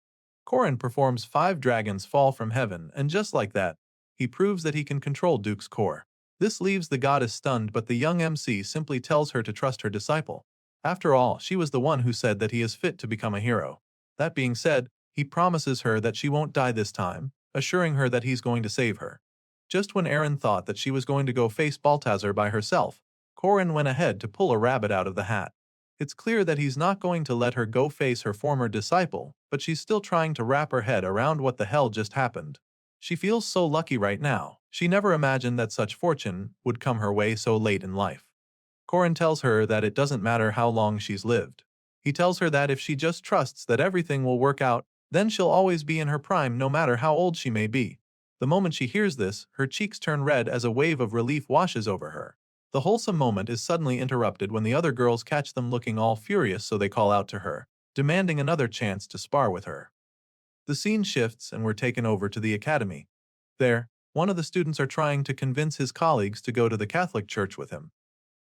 Korin performs 5 dragons fall from heaven, and just like that, he proves that he can control Duke's core. This leaves the goddess stunned, but the young MC simply tells her to trust her disciple. After all, she was the one who said that he is fit to become a hero. That being said, he promises her that she won't die this time, assuring her that he's going to save her. Just when Eren thought that she was going to go face Balthazar by herself, Korin went ahead to pull a rabbit out of the hat. It's clear that he's not going to let her go face her former disciple, but she's still trying to wrap her head around what the hell just happened. She feels so lucky right now. She never imagined that such fortune would come her way so late in life. Korin tells her that it doesn't matter how long she's lived. He tells her that if she just trusts that everything will work out, then she'll always be in her prime no matter how old she may be. The moment she hears this, her cheeks turn red as a wave of relief washes over her. The wholesome moment is suddenly interrupted when the other girls catch them looking all furious, so they call out to her, demanding another chance to spar with her. The scene shifts and we're taken over to the academy. There, one of the students are trying to convince his colleagues to go to the Catholic church with him.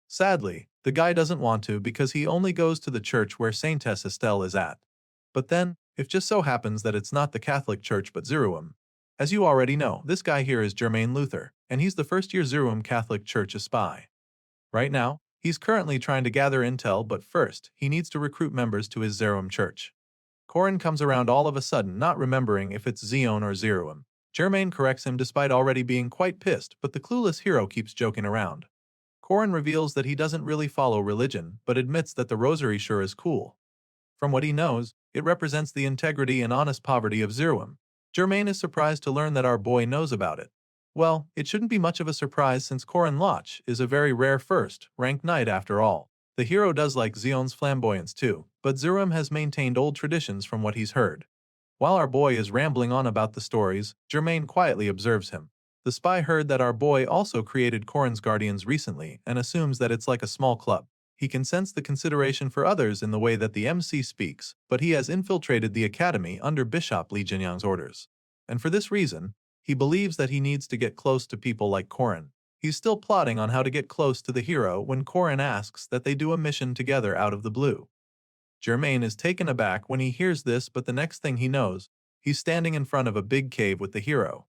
Sadly, the guy doesn't want to because he only goes to the church where Saintess Estelle is at. But then, it just so happens that it's not the Catholic church but Zeruim. As you already know, this guy here is Jermaine Luther, and he's the first-year Zeruim Catholic Church spy. Right now, he's currently trying to gather intel, but first, he needs to recruit members to his Zeruim church. Korin comes around all of a sudden, not remembering if it's Zeon or Zeruim. Jermaine corrects him despite already being quite pissed, but the clueless hero keeps joking around. Korin reveals that he doesn't really follow religion, but admits that the rosary sure is cool. From what he knows, it represents the integrity and honest poverty of Zeruim. Jermaine is surprised to learn that our boy knows about it. Well, it shouldn't be much of a surprise since Korin Loch is a very rare first-ranked knight after all. The hero does like Zeon's flamboyance too, but Zeruim has maintained old traditions from what he's heard. While our boy is rambling on about the stories, Jermaine quietly observes him. The spy heard that our boy also created Korin's Guardians recently and assumes that it's like a small club. He can sense the consideration for others in the way that the MC speaks, but he has infiltrated the academy under Bishop Li Jinyang's orders. And for this reason, he believes that he needs to get close to people like Korin. He's still plotting on how to get close to the hero when Korin asks that they do a mission together out of the blue. Jermaine is taken aback when he hears this, but the next thing he knows, he's standing in front of a big cave with the hero.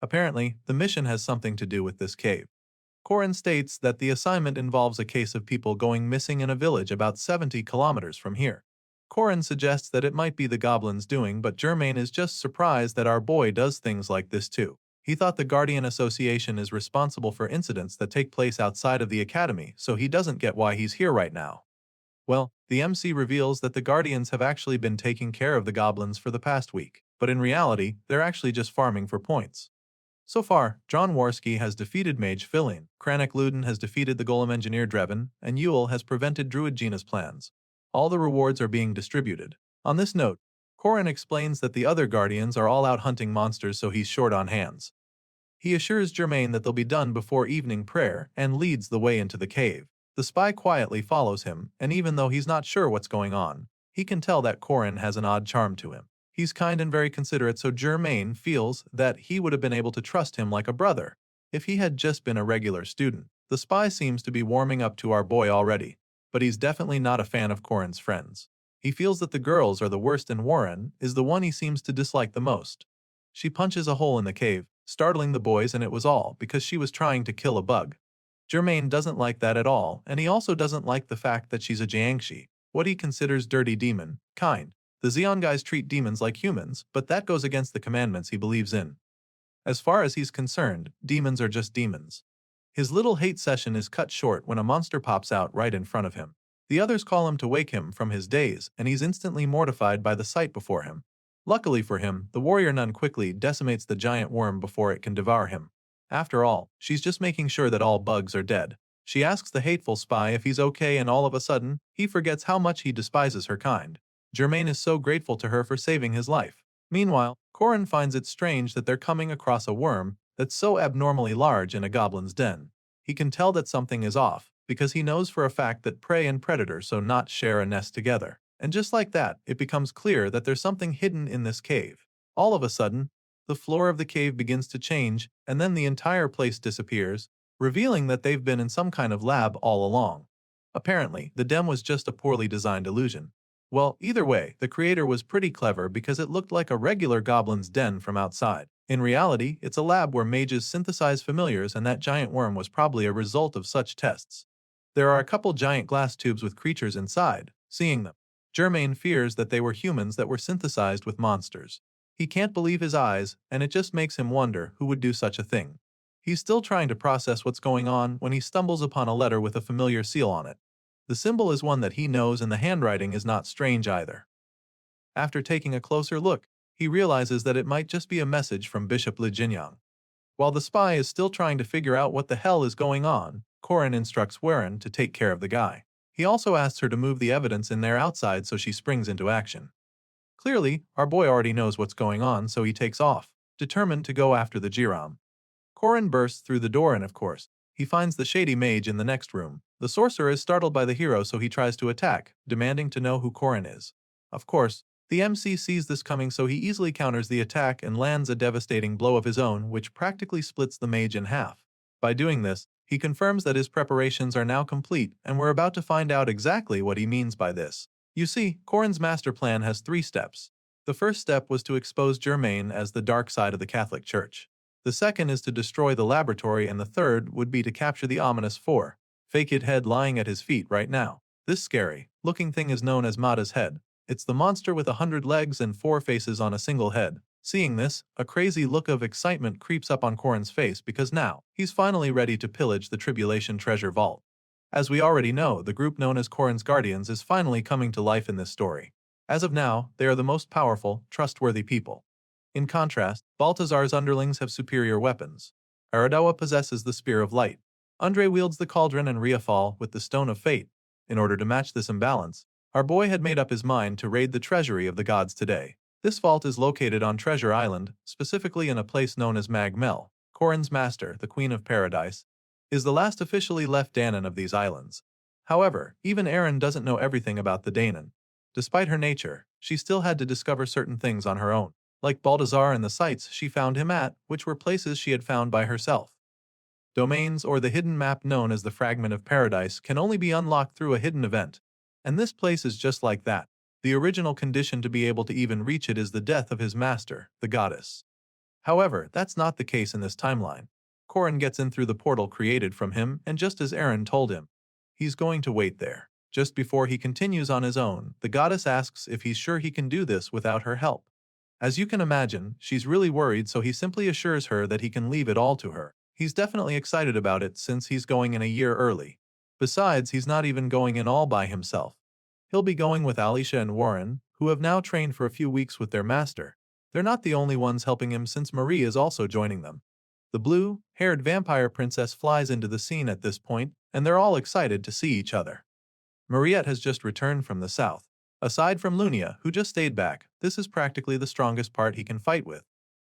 Apparently, the mission has something to do with this cave. Korin states that the assignment involves a case of people going missing in a village about 70 kilometers from here. Korin suggests that it might be the goblins doing, but Jermaine is just surprised that our boy does things like this too. He thought the Guardian Association is responsible for incidents that take place outside of the academy, so he doesn't get why he's here right now. Well, the MC reveals that the Guardians have actually been taking care of the goblins for the past week, but in reality, they're actually just farming for points. So far, John Warski has defeated Mage Fillion, Kranik Luden has defeated the Golem Engineer Drevin, and Yule has prevented Druid Gina's plans. All the rewards are being distributed. On this note, Korin explains that the other Guardians are all out hunting monsters, so he's short on hands. He assures Jermaine that they'll be done before evening prayer and leads the way into the cave. The spy quietly follows him, and even though he's not sure what's going on, he can tell that Korin has an odd charm to him. He's kind and very considerate, so Jermaine feels that he would have been able to trust him like a brother if he had just been a regular student. The spy seems to be warming up to our boy already, but he's definitely not a fan of Korin's friends. He feels that the girls are the worst and Warren is the one he seems to dislike the most. She punches a hole in the cave, startling the boys, and it was all because she was trying to kill a bug. Jermaine doesn't like that at all, and he also doesn't like the fact that she's a Jiangshi, what he considers dirty demon, kind. The Zeon guys treat demons like humans, but that goes against the commandments he believes in. As far as he's concerned, demons are just demons. His little hate session is cut short when a monster pops out right in front of him. The others call him to wake him from his daze, and he's instantly mortified by the sight before him. Luckily for him, the warrior nun quickly decimates the giant worm before it can devour him. After all, she's just making sure that all bugs are dead. She asks the hateful spy if he's okay, and all of a sudden, he forgets how much he despises her kind. Jermaine is so grateful to her for saving his life. Meanwhile, Corin finds it strange that they're coming across a worm that's so abnormally large in a goblin's den. He can tell that something is off, because he knows for a fact that prey and predator so not share a nest together. And just like that, it becomes clear that there's something hidden in this cave. All of a sudden, the floor of the cave begins to change, and then the entire place disappears, revealing that they've been in some kind of lab all along. Apparently, the den was just a poorly designed illusion. Well, either way, the creator was pretty clever because it looked like a regular goblin's den from outside. In reality, it's a lab where mages synthesize familiars, and that giant worm was probably a result of such tests. There are a couple giant glass tubes with creatures inside. Seeing them, Jermaine fears that they were humans that were synthesized with monsters. He can't believe his eyes, and it just makes him wonder who would do such a thing. He's still trying to process what's going on when he stumbles upon a letter with a familiar seal on it. The symbol is one that he knows, and the handwriting is not strange either. After taking a closer look, he realizes that it might just be a message from Bishop Li Jinyang. While the spy is still trying to figure out what the hell is going on, Corin instructs Warren to take care of the guy. He also asks her to move the evidence in there outside, so she springs into action. Clearly, our boy already knows what's going on, so he takes off, determined to go after the Jiram. Corin bursts through the door, and of course, he finds the shady mage in the next room. The sorcerer is startled by the hero, so he tries to attack, demanding to know who Corin is. Of course, the MC sees this coming, so he easily counters the attack and lands a devastating blow of his own, which practically splits the mage in half. By doing this, he confirms that his preparations are now complete, and we're about to find out exactly what he means by this. You see, Corin's master plan has 3 steps. The first step was to expose Jermaine as the dark side of the Catholic Church. The second is to destroy the laboratory, and the third would be to capture the ominous fake-it head lying at his feet right now. This scary-looking thing is known as Mada's head. It's the monster with 100 legs and 4 faces on a single head. Seeing this, a crazy look of excitement creeps up on Corin's face because now, he's finally ready to pillage the Tribulation Treasure Vault. As we already know, the group known as Corin's Guardians is finally coming to life in this story. As of now, they are the most powerful, trustworthy people. In contrast, Baltazar's underlings have superior weapons. Aradawa possesses the Spear of Light. Andre wields the Cauldron, and Riafal with the Stone of Fate. In order to match this imbalance, our boy had made up his mind to raid the treasury of the gods today. This vault is located on Treasure Island, specifically in a place known as Mag Mel. Corin's master, the Queen of Paradise, is the last officially left Danon of these islands. However, even Erin doesn't know everything about the Danon. Despite her nature, she still had to discover certain things on her own, like Baltazar and the sites she found him at, which were places she had found by herself. Domains, or the hidden map known as the Fragment of Paradise, can only be unlocked through a hidden event. And this place is just like that. The original condition to be able to even reach it is the death of his master, the goddess. However, that's not the case in this timeline. Corin gets in through the portal created from him, and just as Erin told him, he's going to wait there. Just before he continues on his own, the goddess asks if he's sure he can do this without her help. As you can imagine, she's really worried, so he simply assures her that he can leave it all to her. He's definitely excited about it since he's going in a year early. Besides, he's not even going in all by himself. He'll be going with Alicia and Warren, who have now trained for a few weeks with their master. They're not the only ones helping him, since Marie is also joining them. The blue-haired vampire princess flies into the scene at this point, and they're all excited to see each other. Mariette has just returned from the south. Aside from Lunia, who just stayed back, this is practically the strongest part he can fight with.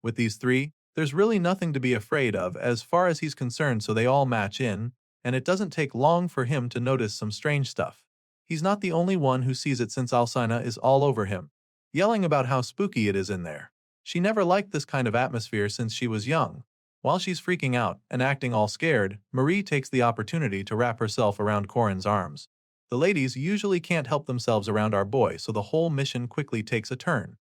With these 3, there's really nothing to be afraid of as far as he's concerned, so they all match in, and it doesn't take long for him to notice some strange stuff. He's not the only one who sees it, since Alcina is all over him, yelling about how spooky it is in there. She never liked this kind of atmosphere since she was young. While she's freaking out and acting all scared, Marie takes the opportunity to wrap herself around Corin's arms. The ladies usually can't help themselves around our boy, so the whole mission quickly takes a turn.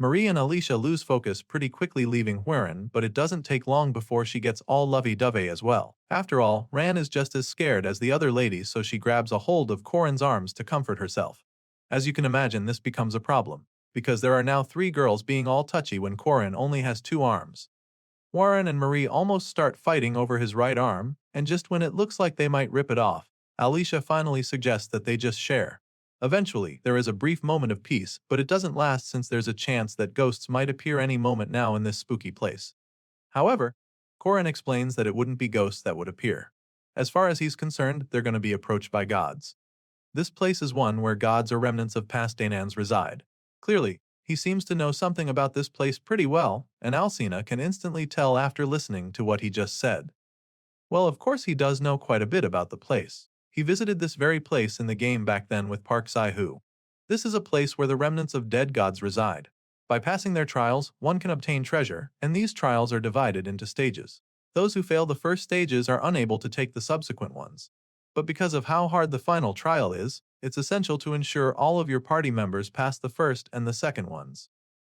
Marie and Alicia lose focus pretty quickly, leaving Huiran, but it doesn't take long before she gets all lovey-dovey as well. After all, Ran is just as scared as the other ladies, so she grabs a hold of Corin's arms to comfort herself. As you can imagine, this becomes a problem, because there are now 3 girls being all touchy when Corin only has 2 arms. Warren and Marie almost start fighting over his right arm, and just when it looks like they might rip it off, Alicia finally suggests that they just share. Eventually, there is a brief moment of peace, but it doesn't last since there's a chance that ghosts might appear any moment now in this spooky place. However, Corin explains that it wouldn't be ghosts that would appear. As far as he's concerned, they're going to be approached by gods. This place is one where gods or remnants of past Danans reside. Clearly, he seems to know something about this place pretty well, and Alcina can instantly tell after listening to what he just said. Well, of course he does know quite a bit about the place. He visited this very place in the game back then with Park Sahu. This is a place where the remnants of dead gods reside. By passing their trials, one can obtain treasure, and these trials are divided into stages. Those who fail the first stages are unable to take the subsequent ones. But because of how hard the final trial is, it's essential to ensure all of your party members pass the first and the second ones.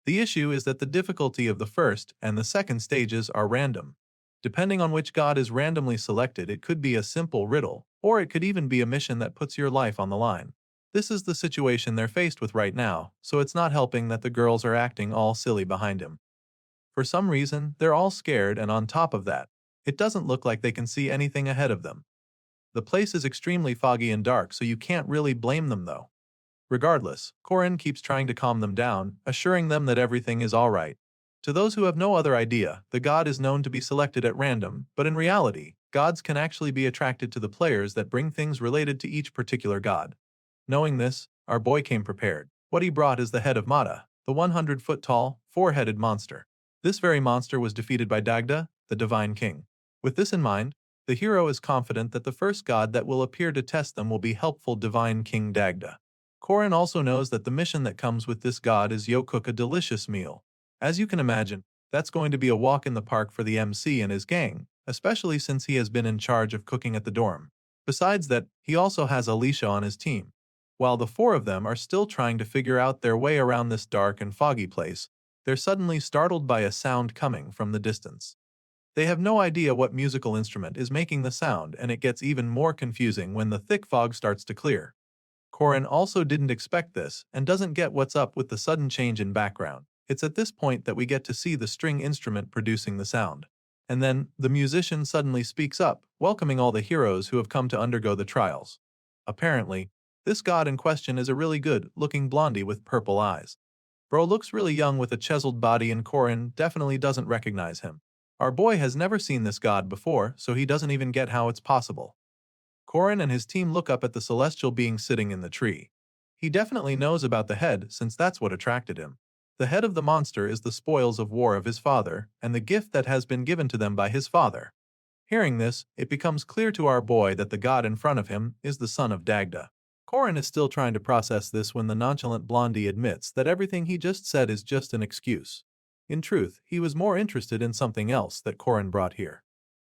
The issue is that the difficulty of the first and the second stages are random. Depending on which god is randomly selected, it could be a simple riddle, or it could even be a mission that puts your life on the line. This is the situation they're faced with right now, so it's not helping that the girls are acting all silly behind him. For some reason, they're all scared, and on top of that, it doesn't look like they can see anything ahead of them. The place is extremely foggy and dark, so you can't really blame them though. Regardless, Corin keeps trying to calm them down, assuring them that everything is alright. To those who have no other idea, the god is known to be selected at random, but in reality, gods can actually be attracted to the players that bring things related to each particular god. Knowing this, our boy came prepared. What he brought is the head of Mata, the 100-foot-tall, 4-headed monster. This very monster was defeated by Dagda, the divine king. With this in mind, the hero is confident that the first god that will appear to test them will be helpful divine King Dagda. Corin also knows that the mission that comes with this god is yo cook a delicious meal. As you can imagine, that's going to be a walk in the park for the MC and his gang, especially since he has been in charge of cooking at the dorm. Besides that, he also has Alicia on his team. While the 4 of them are still trying to figure out their way around this dark and foggy place, they're suddenly startled by a sound coming from the distance. They have no idea what musical instrument is making the sound, and it gets even more confusing when the thick fog starts to clear. Corin also didn't expect this and doesn't get what's up with the sudden change in background. It's at this point that we get to see the string instrument producing the sound. And then, the musician suddenly speaks up, welcoming all the heroes who have come to undergo the trials. Apparently, this god in question is a really good-looking blondie with purple eyes. Bro looks really young with a chiseled body, and Corin definitely doesn't recognize him. Our boy has never seen this god before, so he doesn't even get how it's possible. Corin and his team look up at the celestial being sitting in the tree. He definitely knows about the head, since that's what attracted him. The head of the monster is the spoils of war of his father, and the gift that has been given to them by his father. Hearing this, it becomes clear to our boy that the god in front of him is the son of Dagda. Corin is still trying to process this when the nonchalant blondie admits that everything he just said is just an excuse. In truth, he was more interested in something else that Corin brought here.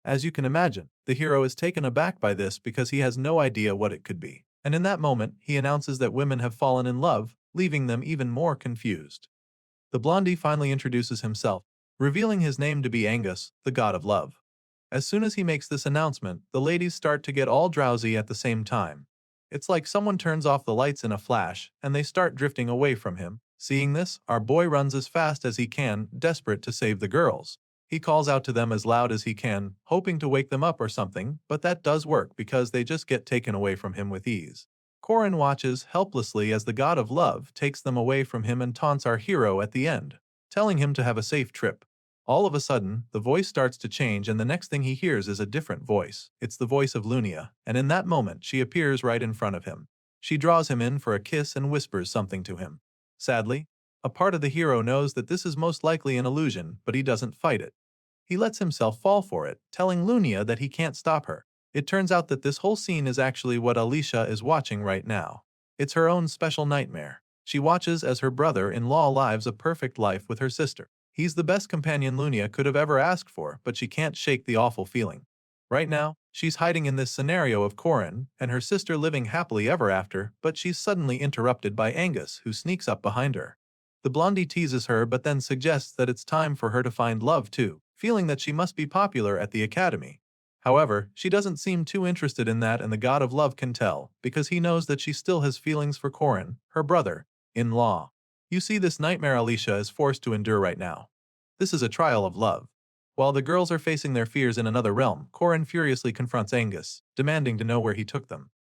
As you can imagine, the hero is taken aback by this because he has no idea what it could be. And in that moment, he announces that women have fallen in love, leaving them even more confused. The blondie finally introduces himself, revealing his name to be Angus, the god of love. As soon as he makes this announcement, the ladies start to get all drowsy at the same time. It's like someone turns off the lights in a flash, and they start drifting away from him. Seeing this, our boy runs as fast as he can, desperate to save the girls. He calls out to them as loud as he can, hoping to wake them up or something, but that does work because they just get taken away from him with ease. Corin watches helplessly as the god of love takes them away from him and taunts our hero at the end, telling him to have a safe trip. All of a sudden, the voice starts to change, and the next thing he hears is a different voice. It's the voice of Lunia, and in that moment she appears right in front of him. She draws him in for a kiss and whispers something to him. Sadly, a part of the hero knows that this is most likely an illusion, but he doesn't fight it. He lets himself fall for it, telling Lunia that he can't stop her. It turns out that this whole scene is actually what Alicia is watching right now. It's her own special nightmare. She watches as her brother-in-law lives a perfect life with her sister. He's the best companion Lunia could have ever asked for, but she can't shake the awful feeling. Right now, she's hiding in this scenario of Corin and her sister living happily ever after, but she's suddenly interrupted by Angus, who sneaks up behind her. The blondie teases her but then suggests that it's time for her to find love too, feeling that she must be popular at the academy. However, she doesn't seem too interested in that, and the god of love can tell, because he knows that she still has feelings for Corin, her brother-in-law. You see, this nightmare Alicia is forced to endure right now. This is a trial of love. While the girls are facing their fears in another realm, Corin furiously confronts Angus, demanding to know where he took them.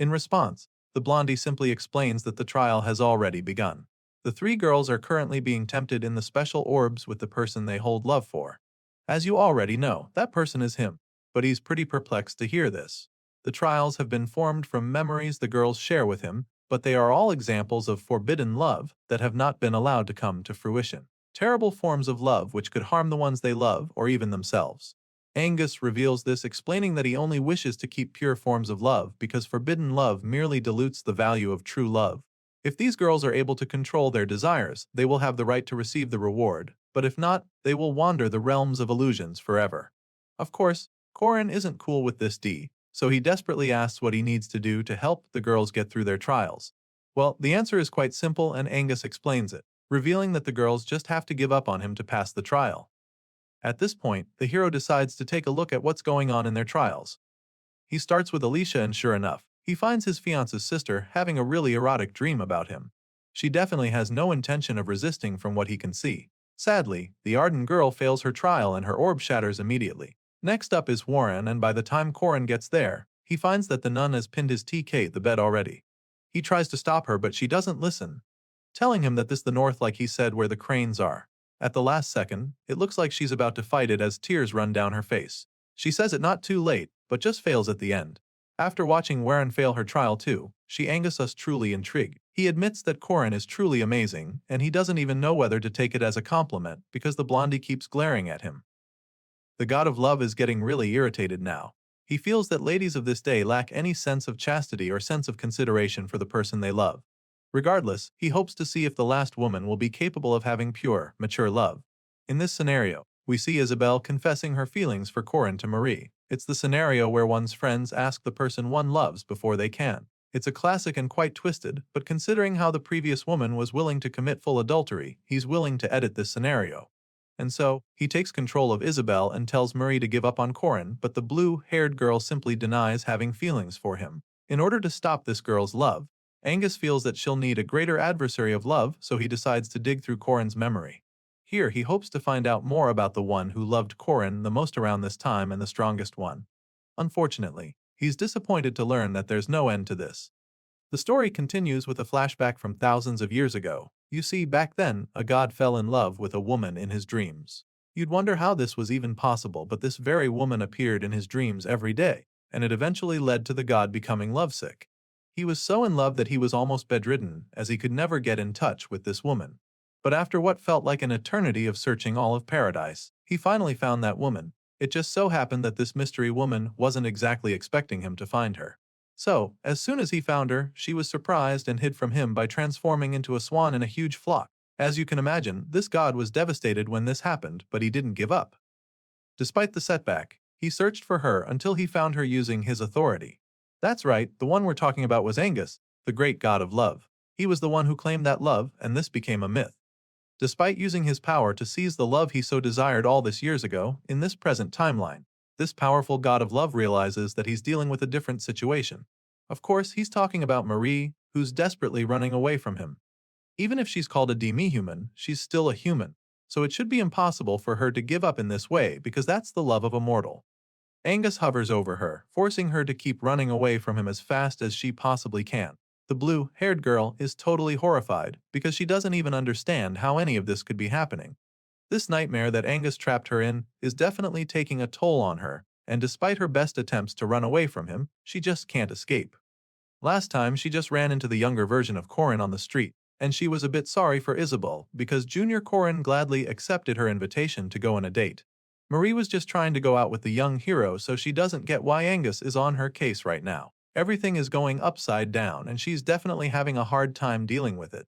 In response, the blondie simply explains that the trial has already begun. The three girls are currently being tempted in the special orbs with the person they hold love for. As you already know, that person is him, but he's pretty perplexed to hear this. The trials have been formed from memories the girls share with him, but they are all examples of forbidden love that have not been allowed to come to fruition. Terrible forms of love which could harm the ones they love or even themselves. Angus reveals this, explaining that he only wishes to keep pure forms of love because forbidden love merely dilutes the value of true love. If these girls are able to control their desires, they will have the right to receive the reward, but if not, they will wander the realms of illusions forever. Of course, Corin isn't cool with this so he desperately asks what he needs to do to help the girls get through their trials. Well, the answer is quite simple, and Angus explains it, revealing that the girls just have to give up on him to pass the trial. At this point, the hero decides to take a look at what's going on in their trials. He starts with Alicia, and sure enough, he finds his fiancée's sister having a really erotic dream about him. She definitely has no intention of resisting from what he can see. Sadly, the ardent girl fails her trial and her orb shatters immediately. Next up is Warren, and by the time Corin gets there, he finds that the nun has pinned his TK the bed already. He tries to stop her, but she doesn't listen, telling him that this is the north, like he said, where the cranes are. At the last second, it looks like she's about to fight it as tears run down her face. She says it not too late, but just fails at the end. After watching Warren fail her trial too, she angers us truly intrigued. He admits that Corin is truly amazing, and he doesn't even know whether to take it as a compliment because the blondie keeps glaring at him. The god of love is getting really irritated now. He feels that ladies of this day lack any sense of chastity or sense of consideration for the person they love. Regardless, he hopes to see if the last woman will be capable of having pure, mature love. In this scenario, we see Isabelle confessing her feelings for Corin to Marie. It's the scenario where one's friends ask the person one loves before they can. It's a classic and quite twisted, but considering how the previous woman was willing to commit full adultery, he's willing to edit this scenario. And so, he takes control of Isabelle and tells Marie to give up on Corin, but the blue-haired girl simply denies having feelings for him. In order to stop this girl's love, Angus feels that she'll need a greater adversary of love, so he decides to dig through Corin's memory. Here, he hopes to find out more about the one who loved Corin the most around this time and the strongest one. Unfortunately, he's disappointed to learn that there's no end to this. The story continues with a flashback from thousands of years ago. You see, back then, a god fell in love with a woman in his dreams. You'd wonder how this was even possible, but this very woman appeared in his dreams every day, and it eventually led to the god becoming lovesick. He was so in love that he was almost bedridden, as he could never get in touch with this woman. But after what felt like an eternity of searching all of paradise, he finally found that woman. It just so happened that this mystery woman wasn't exactly expecting him to find her. So, as soon as he found her, she was surprised and hid from him by transforming into a swan in a huge flock. As you can imagine, this god was devastated when this happened, but he didn't give up. Despite the setback, he searched for her until he found her using his authority. That's right, the one we're talking about was Angus, the great god of love. He was the one who claimed that love, and this became a myth. Despite using his power to seize the love he so desired all this years ago, in this present timeline, this powerful god of love realizes that he's dealing with a different situation. Of course, he's talking about Marie, who's desperately running away from him. Even if she's called a demi-human, she's still a human, so it should be impossible for her to give up in this way because that's the love of a mortal. Angus hovers over her, forcing her to keep running away from him as fast as she possibly can. The blue-haired girl is totally horrified because she doesn't even understand how any of this could be happening. This nightmare that Angus trapped her in is definitely taking a toll on her, and despite her best attempts to run away from him, she just can't escape. Last time, she just ran into the younger version of Corin on the street, and she was a bit sorry for Isabelle because Junior Corin gladly accepted her invitation to go on a date. Marie was just trying to go out with the young hero, so she doesn't get why Angus is on her case right now. Everything is going upside down, and she's definitely having a hard time dealing with it.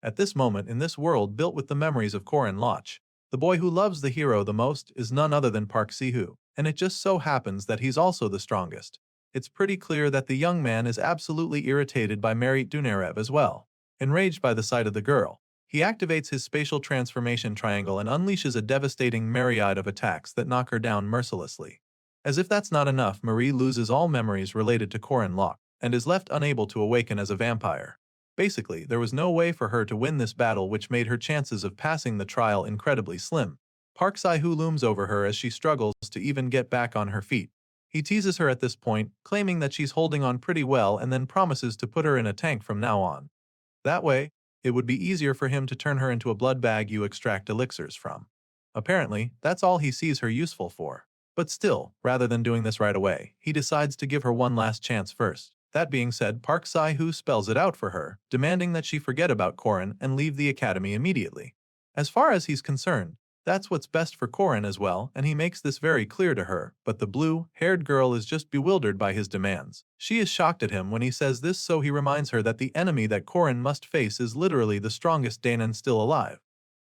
At this moment in this world built with the memories of Corin Loch, the boy who loves the hero the most is none other than Park Sahu, and it just so happens that he's also the strongest. It's pretty clear that the young man is absolutely irritated by Merit Dunarev as well. Enraged by the sight of the girl, He activates his spatial transformation triangle and unleashes a devastating myriad of attacks that knock her down mercilessly. As if that's not enough, Marie loses all memories related to Corin Locke and is left unable to awaken as a vampire. Basically, there was no way for her to win this battle, which made her chances of passing the trial incredibly slim. Park Sae-hoo looms over her as she struggles to even get back on her feet. He teases her at this point, claiming that she's holding on pretty well, and then promises to put her in a tank from now on. That way, it would be easier for him to turn her into a blood bag you extract elixirs from. Apparently, that's all he sees her useful for. But still, rather than doing this right away, he decides to give her one last chance first. That being said, Park Sae-hoo spells it out for her, demanding that she forget about Corin and leave the academy immediately. As far as he's concerned, that's what's best for Corin as well, and he makes this very clear to her, but the blue-haired girl is just bewildered by his demands. She is shocked at him when he says this, so he reminds her that the enemy that Corin must face is literally the strongest Danon still alive.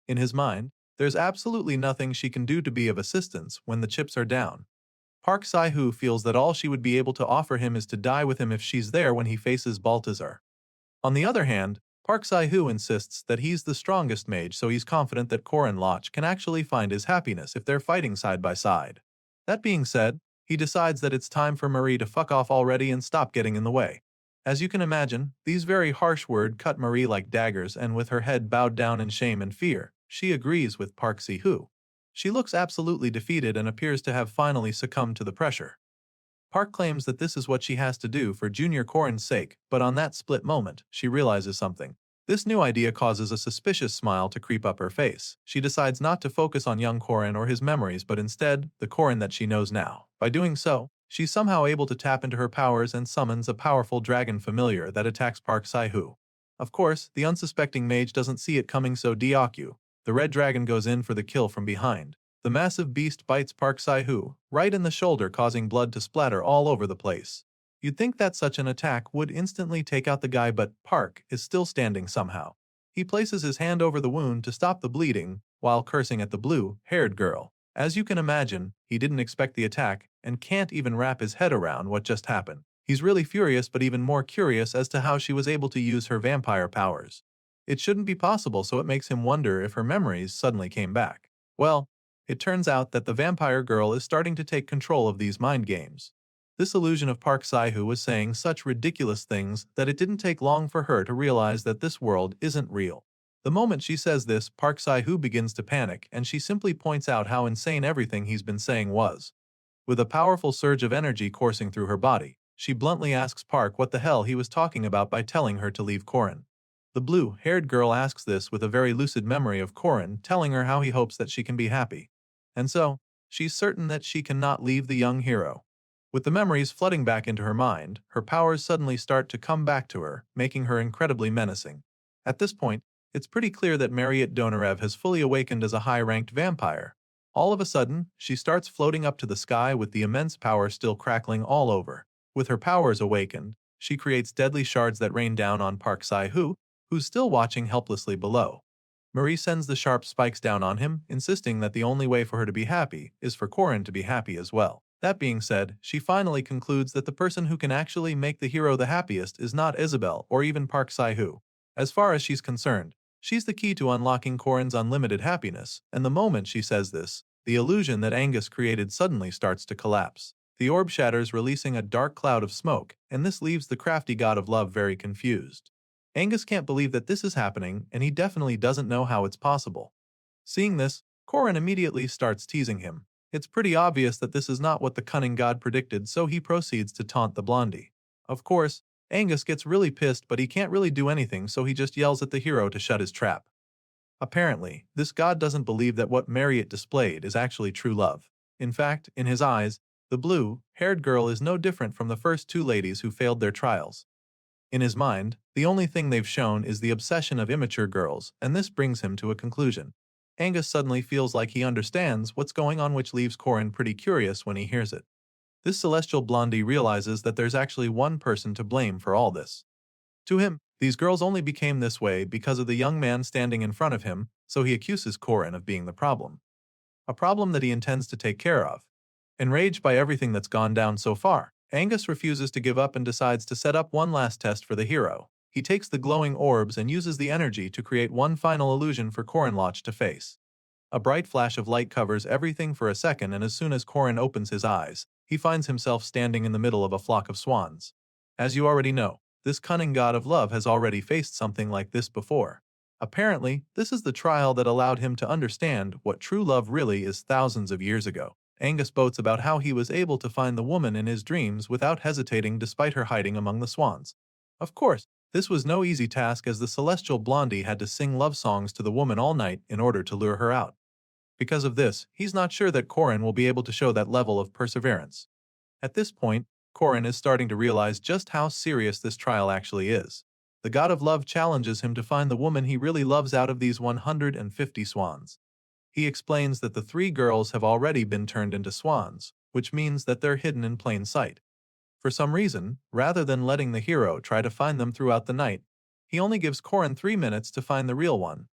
In his mind, there's absolutely nothing she can do to be of assistance when the chips are down. Park Sae-hoo feels that all she would be able to offer him is to die with him if she's there when he faces Baltazar. On the other hand, Park Sae-hoo insists that he's the strongest mage, so he's confident that Corin Locke can actually find his happiness if they're fighting side by side. That being said, he decides that it's time for Marie to fuck off already and stop getting in the way. As you can imagine, these very harsh words cut Marie like daggers, and with her head bowed down in shame and fear, she agrees with Park Sae-hoo. She looks absolutely defeated and appears to have finally succumbed to the pressure. Park claims that this is what she has to do for Junior Corin's sake, but on that split moment, she realizes something. This new idea causes a suspicious smile to creep up her face. She decides not to focus on young Corin or his memories, but instead, the Corin that she knows now. By doing so, she's somehow able to tap into her powers and summons a powerful dragon familiar that attacks Park Sae-hoo. Of course, the unsuspecting mage doesn't see it coming, so Deokyu, the red dragon, goes in for the kill from behind. The massive beast bites Park Sae-hoo right in the shoulder, causing blood to splatter all over the place. You'd think that such an attack would instantly take out the guy, but Park is still standing somehow. He places his hand over the wound to stop the bleeding, while cursing at the blue-haired girl. As you can imagine, he didn't expect the attack and can't even wrap his head around what just happened. He's really furious, but even more curious as to how she was able to use her vampire powers. It shouldn't be possible, so it makes him wonder if her memories suddenly came back. Well, it turns out that the vampire girl is starting to take control of these mind games. This illusion of Park Sae-hoo was saying such ridiculous things that it didn't take long for her to realize that this world isn't real. The moment she says this, Park Sae-hoo begins to panic, and she simply points out how insane everything he's been saying was. With a powerful surge of energy coursing through her body, she bluntly asks Park what the hell he was talking about by telling her to leave Corin. The blue-haired girl asks this with a very lucid memory of Corin telling her how he hopes that she can be happy. And so, she's certain that she cannot leave the young hero. With the memories flooding back into her mind, her powers suddenly start to come back to her, making her incredibly menacing. At this point, it's pretty clear that Mariette Donarev has fully awakened as a high-ranked vampire. All of a sudden, she starts floating up to the sky with the immense power still crackling all over. With her powers awakened, she creates deadly shards that rain down on Park Sae-hoo, who's still watching helplessly below. Marie sends the sharp spikes down on him, insisting that the only way for her to be happy is for Corin to be happy as well. That being said, she finally concludes that the person who can actually make the hero the happiest is not Isabel or even Park Sae-hoo. As far as she's concerned, she's the key to unlocking Corin's unlimited happiness, and the moment she says this, the illusion that Angus created suddenly starts to collapse. The orb shatters, releasing a dark cloud of smoke, and this leaves the crafty god of love very confused. Angus can't believe that this is happening, and he definitely doesn't know how it's possible. Seeing this, Corin immediately starts teasing him. It's pretty obvious that this is not what the cunning god predicted, so he proceeds to taunt the blondie. Of course, Angus gets really pissed, but he can't really do anything, so he just yells at the hero to shut his trap. Apparently, this god doesn't believe that what Mariette displayed is actually true love. In fact, in his eyes, the blue-haired girl is no different from the first two ladies who failed their trials. In his mind, the only thing they've shown is the obsession of immature girls, and this brings him to a conclusion. Angus suddenly feels like he understands what's going on, which leaves Corin pretty curious when he hears it. This celestial blondie realizes that there's actually one person to blame for all this. To him, these girls only became this way because of the young man standing in front of him, so he accuses Corin of being the problem. A problem that he intends to take care of. Enraged by everything that's gone down so far, Angus refuses to give up and decides to set up one last test for the hero. He takes the glowing orbs and uses the energy to create one final illusion for Korinloch to face. A bright flash of light covers everything for a second, and as soon as Korin opens his eyes, he finds himself standing in the middle of a flock of swans. As you already know, this cunning god of love has already faced something like this before. Apparently, this is the trial that allowed him to understand what true love really is thousands of years ago. Angus boasts about how he was able to find the woman in his dreams without hesitating despite her hiding among the swans. Of course, this was no easy task, as the celestial blondie had to sing love songs to the woman all night in order to lure her out. Because of this, he's not sure that Korin will be able to show that level of perseverance. At this point, Korin is starting to realize just how serious this trial actually is. The god of love challenges him to find the woman he really loves out of these 150 swans. He explains that the 3 girls have already been turned into swans, which means that they're hidden in plain sight. For some reason, rather than letting the hero try to find them throughout the night, he only gives Korin 3 minutes to find the real one.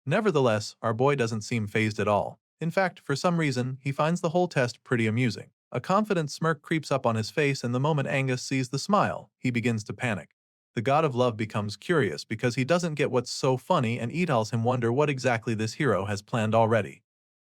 Nevertheless, our boy doesn't seem fazed at all. In fact, for some reason, he finds the whole test pretty amusing. A confident smirk creeps up on his face, and the moment Angus sees the smile, he begins to panic. The god of love becomes curious because he doesn't get what's so funny, and tells him wonder what exactly this hero has planned already.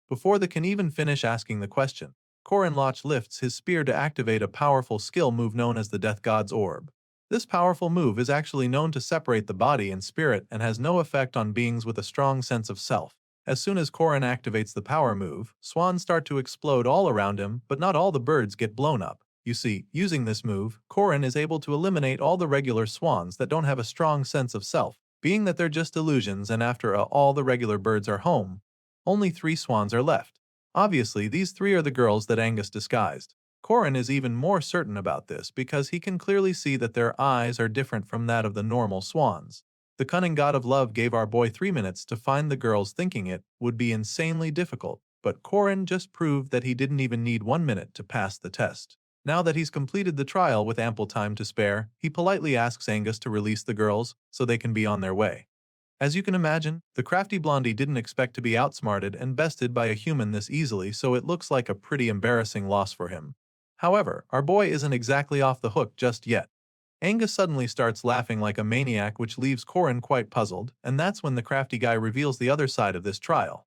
Before they can even finish asking the question, Korinloch lifts his spear to activate a powerful skill move known as the Death God's Orb. This powerful move is actually known to separate the body and spirit and has no effect on beings with a strong sense of self. As soon as Korin activates the power move, swans start to explode all around him, but not all the birds get blown up. You see, using this move, Korin is able to eliminate all the regular swans that don't have a strong sense of self, being that they're just illusions, and after all the regular birds are home, only 3 swans are left. Obviously, these 3 are the girls that Angus disguised. Korin is even more certain about this because he can clearly see that their eyes are different from that of the normal swans. The cunning god of love gave our boy 3 minutes to find the girls, thinking it would be insanely difficult, but Korin just proved that he didn't even need 1 minute to pass the test. Now that he's completed the trial with ample time to spare, he politely asks Angus to release the girls so they can be on their way. As you can imagine, the crafty blondie didn't expect to be outsmarted and bested by a human this easily, so it looks like a pretty embarrassing loss for him. However, our boy isn't exactly off the hook just yet. Angus suddenly starts laughing like a maniac, which leaves Korin quite puzzled, and that's when the crafty guy reveals the other side of this trial.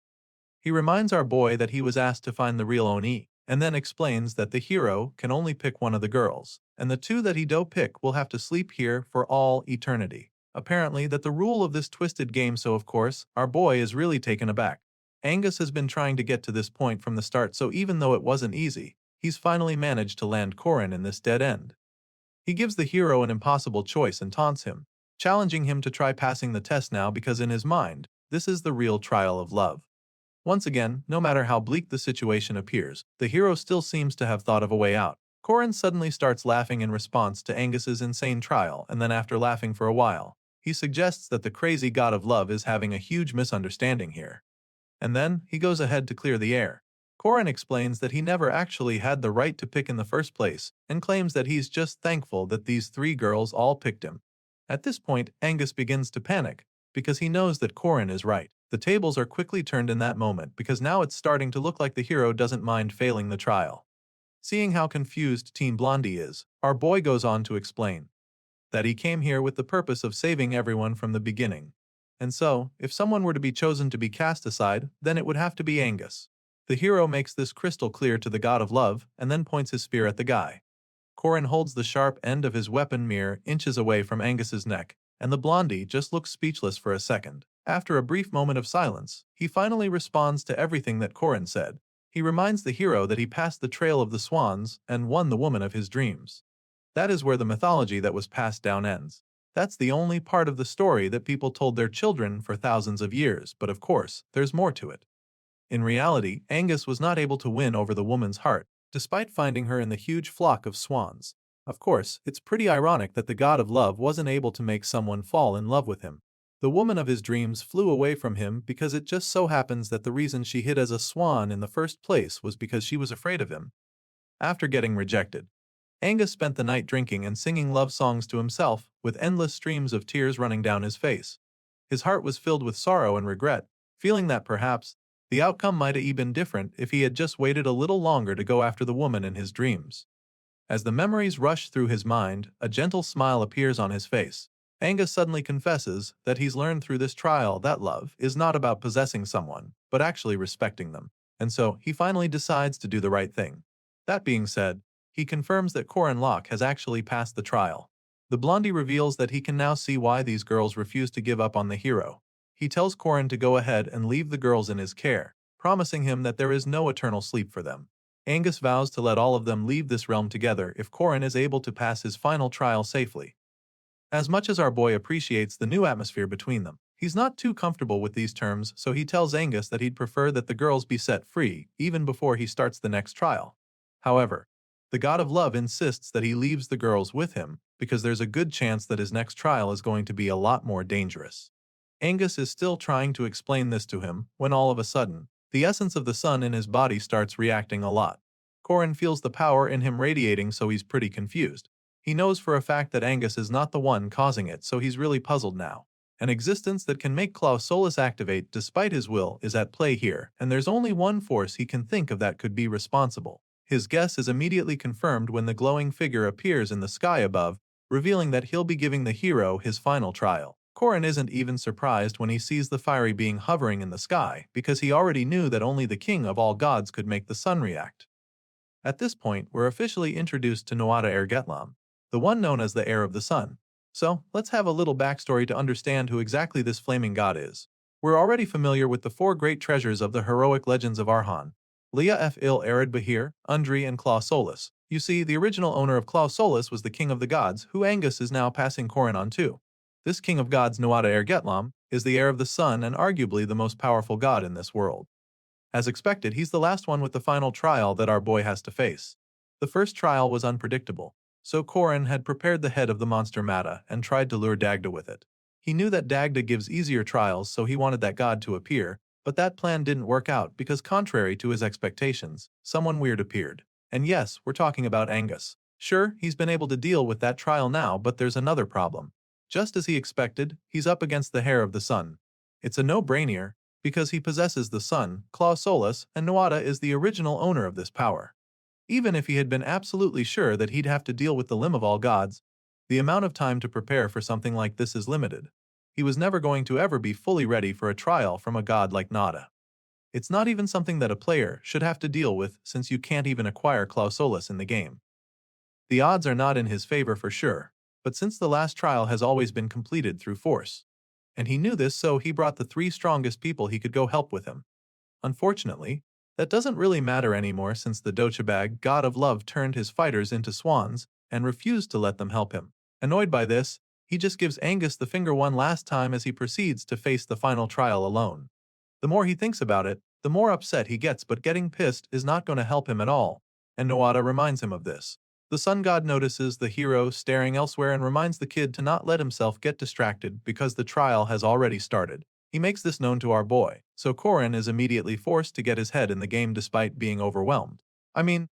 He reminds our boy that he was asked to find the real Oni, and then explains that the hero can only pick one of the girls, and the 2 that he do pick will have to sleep here for all eternity. Apparently, that's the rule of this twisted game, so of course, our boy is really taken aback. Angus has been trying to get to this point from the start, so even though it wasn't easy, he's finally managed to land Korin in this dead end. He gives the hero an impossible choice and taunts him, challenging him to try passing the test now because in his mind, this is the real trial of love. Once again, no matter how bleak the situation appears, the hero still seems to have thought of a way out. Korin suddenly starts laughing in response to Angus's insane trial, and then after laughing for a while, he suggests that the crazy god of love is having a huge misunderstanding here. And then, he goes ahead to clear the air. Korin explains that he never actually had the right to pick in the first place, and claims that he's just thankful that these 3 girls all picked him. At this point, Angus begins to panic, because he knows that Korin is right. The tables are quickly turned in that moment, because now it's starting to look like the hero doesn't mind failing the trial. Seeing how confused Teen Blondie is, our boy goes on to explain that he came here with the purpose of saving everyone from the beginning. And so, if someone were to be chosen to be cast aside, then it would have to be Angus. The hero makes this crystal clear to the god of love, and then points his spear at the guy. Korin holds the sharp end of his weapon mere inches away from Angus's neck, and the blondie just looks speechless for a second. After a brief moment of silence, he finally responds to everything that Korin said. He reminds the hero that he passed the trail of the swans and won the woman of his dreams. That is where the mythology that was passed down ends. That's the only part of the story that people told their children for thousands of years, but of course, there's more to it. In reality, Angus was not able to win over the woman's heart, despite finding her in the huge flock of swans. Of course, it's pretty ironic that the god of love wasn't able to make someone fall in love with him. The woman of his dreams flew away from him because it just so happens that the reason she hid as a swan in the first place was because she was afraid of him. After getting rejected, Angus spent the night drinking and singing love songs to himself, with endless streams of tears running down his face. His heart was filled with sorrow and regret, feeling that perhaps the outcome might have been different if he had just waited a little longer to go after the woman in his dreams. As the memories rush through his mind, a gentle smile appears on his face. Angus suddenly confesses that he's learned through this trial that love is not about possessing someone, but actually respecting them, and so he finally decides to do the right thing. That being said, he confirms that Corin Locke has actually passed the trial. The blondie reveals that he can now see why these girls refuse to give up on the hero. He tells Corin to go ahead and leave the girls in his care, promising him that there is no eternal sleep for them. Angus vows to let all of them leave this realm together if Corin is able to pass his final trial safely. As much as our boy appreciates the new atmosphere between them, he's not too comfortable with these terms, so he tells Angus that he'd prefer that the girls be set free even before he starts the next trial. However, the god of love insists that he leaves the girls with him because there's a good chance that his next trial is going to be a lot more dangerous. Angus is still trying to explain this to him when all of a sudden, the essence of the sun in his body starts reacting a lot. Corin feels the power in him radiating, so he's pretty confused. He knows for a fact that Angus is not the one causing it, so he's really puzzled now. An existence that can make Claus Solus activate despite his will is at play here, and there's only one force he can think of that could be responsible. His guess is immediately confirmed when the glowing figure appears in the sky above, revealing that he'll be giving the hero his final trial. Corin isn't even surprised when he sees the fiery being hovering in the sky, because he already knew that only the king of all gods could make the sun react. At this point, we're officially introduced to Noada Ergetlam, the one known as the heir of the sun. So, let's have a little backstory to understand who exactly this flaming god is. We're already familiar with the four great treasures of the heroic legends of Arhan: Leah F. Il Arid Bahir, Undri, and Claus Solus. You see, the original owner of Claus Solus was the king of the gods, who Angus is now passing Corin on to. This king of gods, Noada Ergetlam, is the heir of the sun and arguably the most powerful god in this world. As expected, he's the last one with the final trial that our boy has to face. The first trial was unpredictable, so Corin had prepared the head of the monster Mata and tried to lure Dagda with it. He knew that Dagda gives easier trials, so he wanted that god to appear, but that plan didn't work out because, contrary to his expectations, someone weird appeared. And yes, we're talking about Angus. Sure, he's been able to deal with that trial now, but there's another problem. Just as he expected, he's up against the heir of the sun. It's a no-brainer, because he possesses the sun, Claus Solus, and Noada is the original owner of this power. Even if he had been absolutely sure that he'd have to deal with the limb of all gods, the amount of time to prepare for something like this is limited. He was never going to ever be fully ready for a trial from a god like Noada. It's not even something that a player should have to deal with, since you can't even acquire Claus Solus in the game. The odds are not in his favor for sure, but since the last trial has always been completed through force, and he knew this, so he brought the three strongest people he could go help with him. Unfortunately, that doesn't really matter anymore since the Dochabag, god of love, turned his fighters into swans and refused to let them help him. Annoyed by this, he just gives Angus the finger one last time as he proceeds to face the final trial alone. The more he thinks about it, the more upset he gets, but getting pissed is not going to help him at all, and Noada reminds him of this. The sun god notices the hero staring elsewhere and reminds the kid to not let himself get distracted because the trial has already started. He makes this known to our boy, so Corin is immediately forced to get his head in the game despite being overwhelmed. I mean,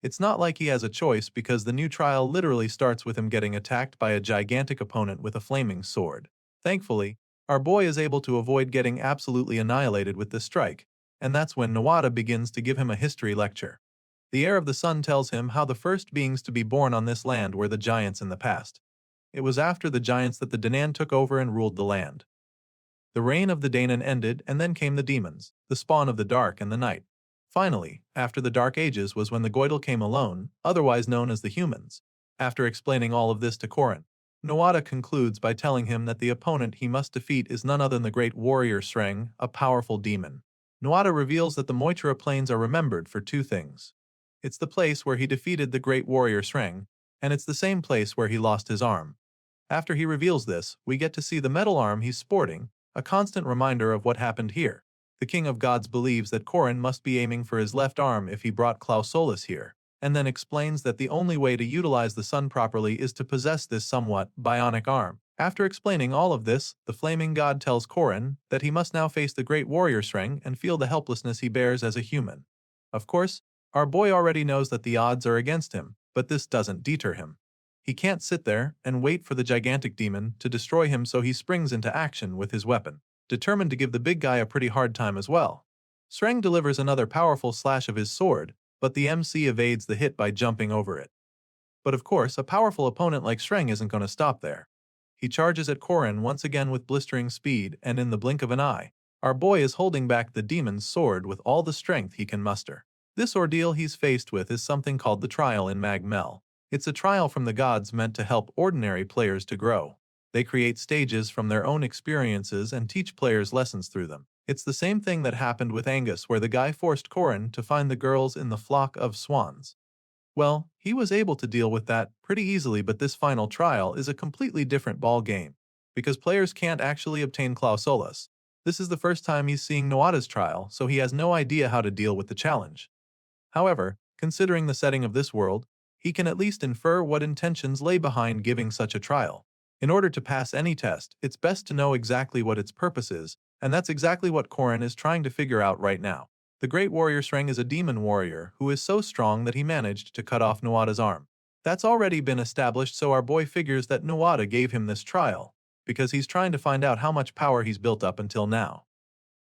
it's not like he has a choice because the new trial literally starts with him getting attacked by a gigantic opponent with a flaming sword. Thankfully, our boy is able to avoid getting absolutely annihilated with this strike, and that's when Noada begins to give him a history lecture. The heir of the sun tells him how the first beings to be born on this land were the giants in the past. It was after the giants that the Danan took over and ruled the land. The reign of the Danan ended, and then came the demons, the spawn of the dark and the night. Finally, after the Dark Ages was when the Goidel came alone, otherwise known as the humans. After explaining all of this to Corin, Noada concludes by telling him that the opponent he must defeat is none other than the great warrior Sreng, a powerful demon. Noada reveals that the Moitra Plains are remembered for two things. It's the place where he defeated the great warrior Sreng, and it's the same place where he lost his arm. After he reveals this, we get to see the metal arm he's sporting, a constant reminder of what happened here. The King of Gods believes that Corin must be aiming for his left arm if he brought Claus Solus here, and then explains that the only way to utilize the sun properly is to possess this somewhat bionic arm. After explaining all of this, the flaming god tells Corin that he must now face the great warrior Sreng and feel the helplessness he bears as a human. Of course, our boy already knows that the odds are against him, but this doesn't deter him. He can't sit there and wait for the gigantic demon to destroy him, so he springs into action with his weapon, determined to give the big guy a pretty hard time as well. Sreng delivers another powerful slash of his sword, but the MC evades the hit by jumping over it. But of course, a powerful opponent like Sreng isn't going to stop there. He charges at Korin once again with blistering speed, and in the blink of an eye, our boy is holding back the demon's sword with all the strength he can muster. This ordeal he's faced with is something called the trial in Mag Mel. It's a trial from the gods meant to help ordinary players to grow. They create stages from their own experiences and teach players lessons through them. It's the same thing that happened with Angus, where the guy forced Korin to find the girls in the flock of swans. Well, he was able to deal with that pretty easily, but this final trial is a completely different ball game, because players can't actually obtain Claus Solus. This is the first time he's seeing Noada's trial, so he has no idea how to deal with the challenge. However, considering the setting of this world, he can at least infer what intentions lay behind giving such a trial. In order to pass any test, it's best to know exactly what its purpose is, and that's exactly what Korin is trying to figure out right now. The great warrior Sreng is a demon warrior who is so strong that he managed to cut off Noada's arm. That's already been established, so our boy figures that Noada gave him this trial, because he's trying to find out how much power he's built up until now.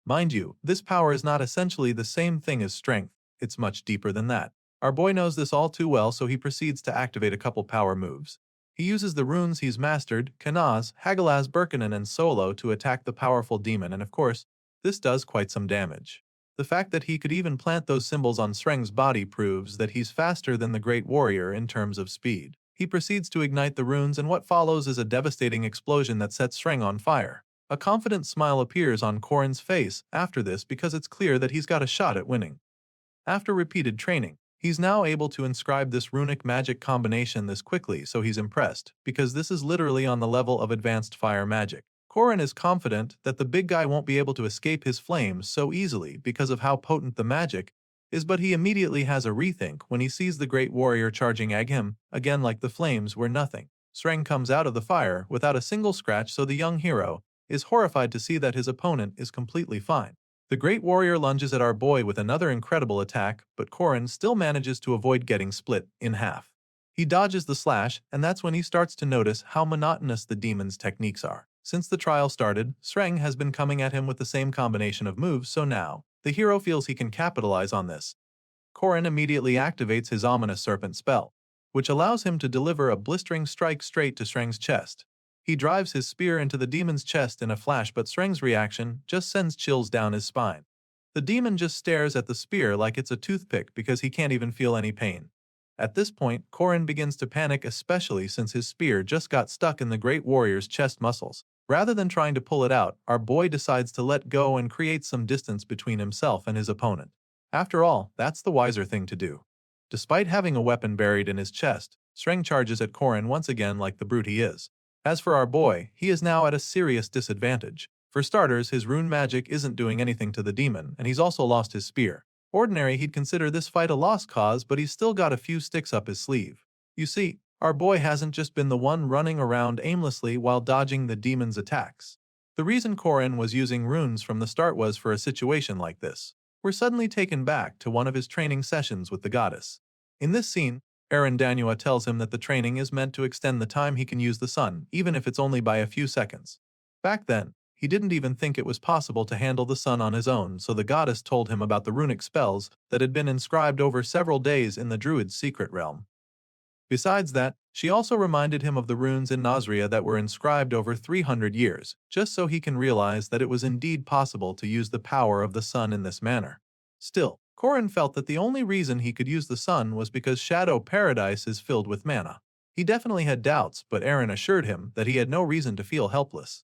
Mind you, this power is not essentially the same thing as strength, it's much deeper than that. Our boy knows this all too well, so he proceeds to activate a couple power moves. He uses the runes he's mastered, Kanaz, Hagalaz, Birkanen, and Solo to attack the powerful demon, and of course, this does quite some damage. The fact that he could even plant those symbols on Sreng's body proves that he's faster than the great warrior in terms of speed. He proceeds to ignite the runes, and what follows is a devastating explosion that sets Sreng on fire. A confident smile appears on Korin's face after this, because it's clear that he's got a shot at winning. After repeated training, he's now able to inscribe this runic magic combination this quickly, so he's impressed, because this is literally on the level of advanced fire magic. Korin is confident that the big guy won't be able to escape his flames so easily because of how potent the magic is, but he immediately has a rethink when he sees the great warrior charging at him, again like the flames were nothing. Sreng comes out of the fire without a single scratch, so the young hero is horrified to see that his opponent is completely fine. The great warrior lunges at our boy with another incredible attack, but Korin still manages to avoid getting split in half. He dodges the slash, and that's when he starts to notice how monotonous the demon's techniques are. Since the trial started, Sreng has been coming at him with the same combination of moves, so now the hero feels he can capitalize on this. Korin immediately activates his ominous serpent spell, which allows him to deliver a blistering strike straight to Sreng's chest. He drives his spear into the demon's chest in a flash, but Sreng's reaction just sends chills down his spine. The demon just stares at the spear like it's a toothpick because he can't even feel any pain. At this point, Korin begins to panic, especially since his spear just got stuck in the great warrior's chest muscles. Rather than trying to pull it out, our boy decides to let go and create some distance between himself and his opponent. After all, that's the wiser thing to do. Despite having a weapon buried in his chest, Sreng charges at Korin once again like the brute he is. As for our boy, he is now at a serious disadvantage. For starters, his rune magic isn't doing anything to the demon, and he's also lost his spear. Ordinary, he'd consider this fight a lost cause, but he's still got a few sticks up his sleeve. You see, our boy hasn't just been the one running around aimlessly while dodging the demon's attacks. The reason Korin was using runes from the start was for a situation like this. We're suddenly taken back to one of his training sessions with the goddess. In this scene, Danua tells him that the training is meant to extend the time he can use the sun, even if it's only by a few seconds. Back then, he didn't even think it was possible to handle the sun on his own, so the goddess told him about the runic spells that had been inscribed over several days in the druid's secret realm. Besides that, she also reminded him of the runes in Nazria that were inscribed over 300 years, just so he can realize that it was indeed possible to use the power of the sun in this manner. Still, Korin felt that the only reason he could use the sun was because Shadow Paradise is filled with mana. He definitely had doubts, but Eren assured him that he had no reason to feel helpless.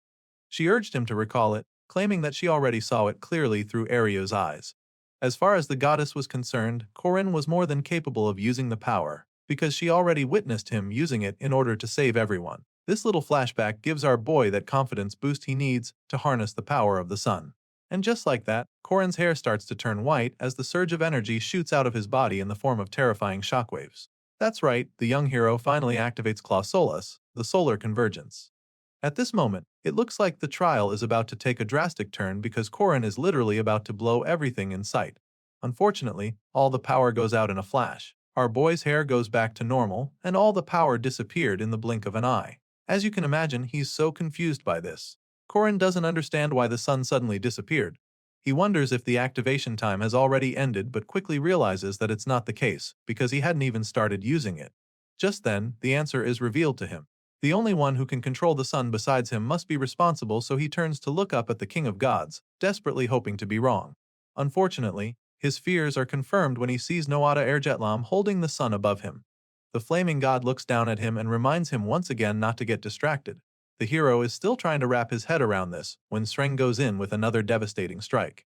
She urged him to recall it, claiming that she already saw it clearly through Ario's eyes. As far as the goddess was concerned, Korin was more than capable of using the power, because she already witnessed him using it in order to save everyone. This little flashback gives our boy that confidence boost he needs to harness the power of the sun. And just like that, Korin's hair starts to turn white as the surge of energy shoots out of his body in the form of terrifying shockwaves. That's right, the young hero finally activates Claus Solus, the solar convergence. At this moment, it looks like the trial is about to take a drastic turn because Korin is literally about to blow everything in sight. Unfortunately, all the power goes out in a flash. Our boy's hair goes back to normal, and all the power disappeared in the blink of an eye. As you can imagine, he's so confused by this. Korin doesn't understand why the sun suddenly disappeared. He wonders if the activation time has already ended, but quickly realizes that it's not the case, because he hadn't even started using it. Just then, the answer is revealed to him. The only one who can control the sun besides him must be responsible, so he turns to look up at the King of Gods, desperately hoping to be wrong. Unfortunately, his fears are confirmed when he sees Noada Erjetlam holding the sun above him. The flaming god looks down at him and reminds him once again not to get distracted. The hero is still trying to wrap his head around this when Sreng goes in with another devastating strike.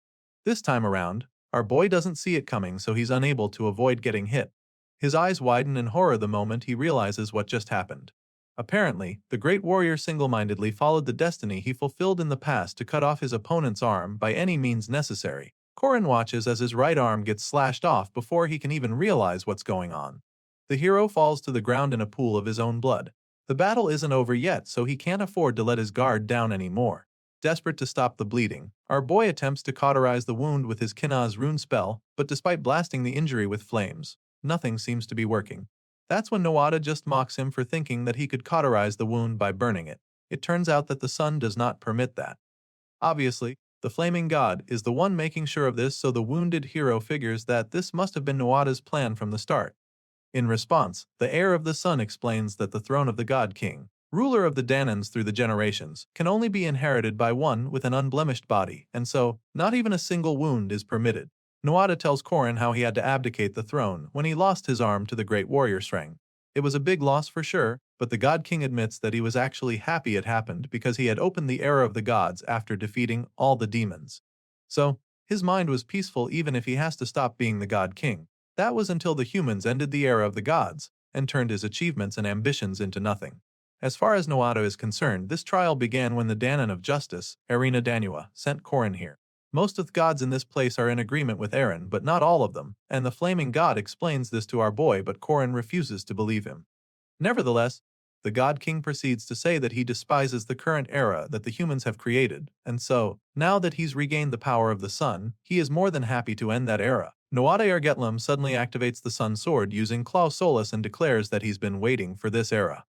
This time around, our boy doesn't see it coming, so he's unable to avoid getting hit. His eyes widen in horror the moment he realizes what just happened. Apparently, the great warrior single-mindedly followed the destiny he fulfilled in the past to cut off his opponent's arm by any means necessary. Korin watches as his right arm gets slashed off before he can even realize what's going on. The hero falls to the ground in a pool of his own blood. The battle isn't over yet, so he can't afford to let his guard down anymore. Desperate to stop the bleeding, our boy attempts to cauterize the wound with his Kinaz rune spell, but despite blasting the injury with flames, nothing seems to be working. That's when Noada just mocks him for thinking that he could cauterize the wound by burning it. It turns out that the sun does not permit that. Obviously, the flaming god is the one making sure of this, so the wounded hero figures that this must have been Noada's plan from the start. In response, the heir of the sun explains that the throne of the god king, ruler of the Danans through the generations, can only be inherited by one with an unblemished body, and so, not even a single wound is permitted. Noada tells Korin how he had to abdicate the throne when he lost his arm to the great warrior Sreng. It was a big loss for sure, but the God King admits that he was actually happy it happened because he had opened the era of the gods after defeating all the demons. So, his mind was peaceful even if he has to stop being the God King. That was until the humans ended the era of the gods and turned his achievements and ambitions into nothing. As far as Noada is concerned, this trial began when the Danan of Justice, Arena Danua, sent Korin here. Most of the gods in this place are in agreement with Eren, but not all of them, and the flaming god explains this to our boy, but Korin refuses to believe him. Nevertheless, the God King proceeds to say that he despises the current era that the humans have created, and so, now that he's regained the power of the sun, he is more than happy to end that era. Noada Ergetlam suddenly activates the sun sword using Claus Solus and declares that he's been waiting for this era.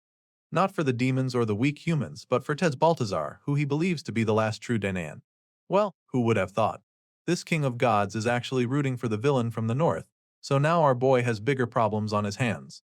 Not for the demons or the weak humans, but for Tez Baltazar, who he believes to be the last true Danan. Well, who would have thought? This king of gods is actually rooting for the villain from the north, so now our boy has bigger problems on his hands.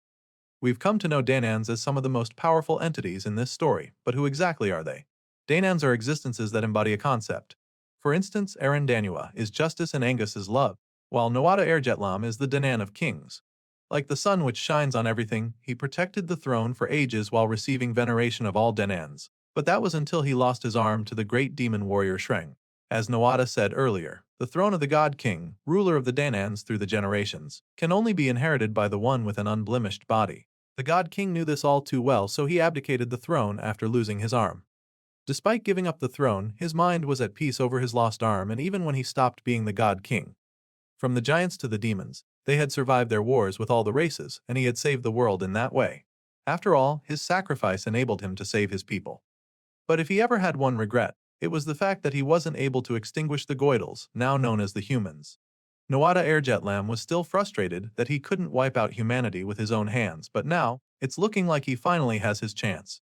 We've come to know Danans as some of the most powerful entities in this story, but who exactly are they? Danans are existences that embody a concept. For instance, Eren Danua is justice and Angus is love, while Noada Ergetlam is the Danan of kings. Like the sun which shines on everything, he protected the throne for ages while receiving veneration of all Danans, but that was until he lost his arm to the great demon warrior Sreng. As Noada said earlier, the throne of the God King, ruler of the Danans through the generations, can only be inherited by the one with an unblemished body. The God King knew this all too well, so he abdicated the throne after losing his arm. Despite giving up the throne, his mind was at peace over his lost arm, and even when he stopped being the God King. From the giants to the demons, they had survived their wars with all the races, and he had saved the world in that way. After all, his sacrifice enabled him to save his people. But if he ever had one regret, it was the fact that he wasn't able to extinguish the Goidels, now known as the humans. Noada Ergetlam was still frustrated that he couldn't wipe out humanity with his own hands, but now, it's looking like he finally has his chance.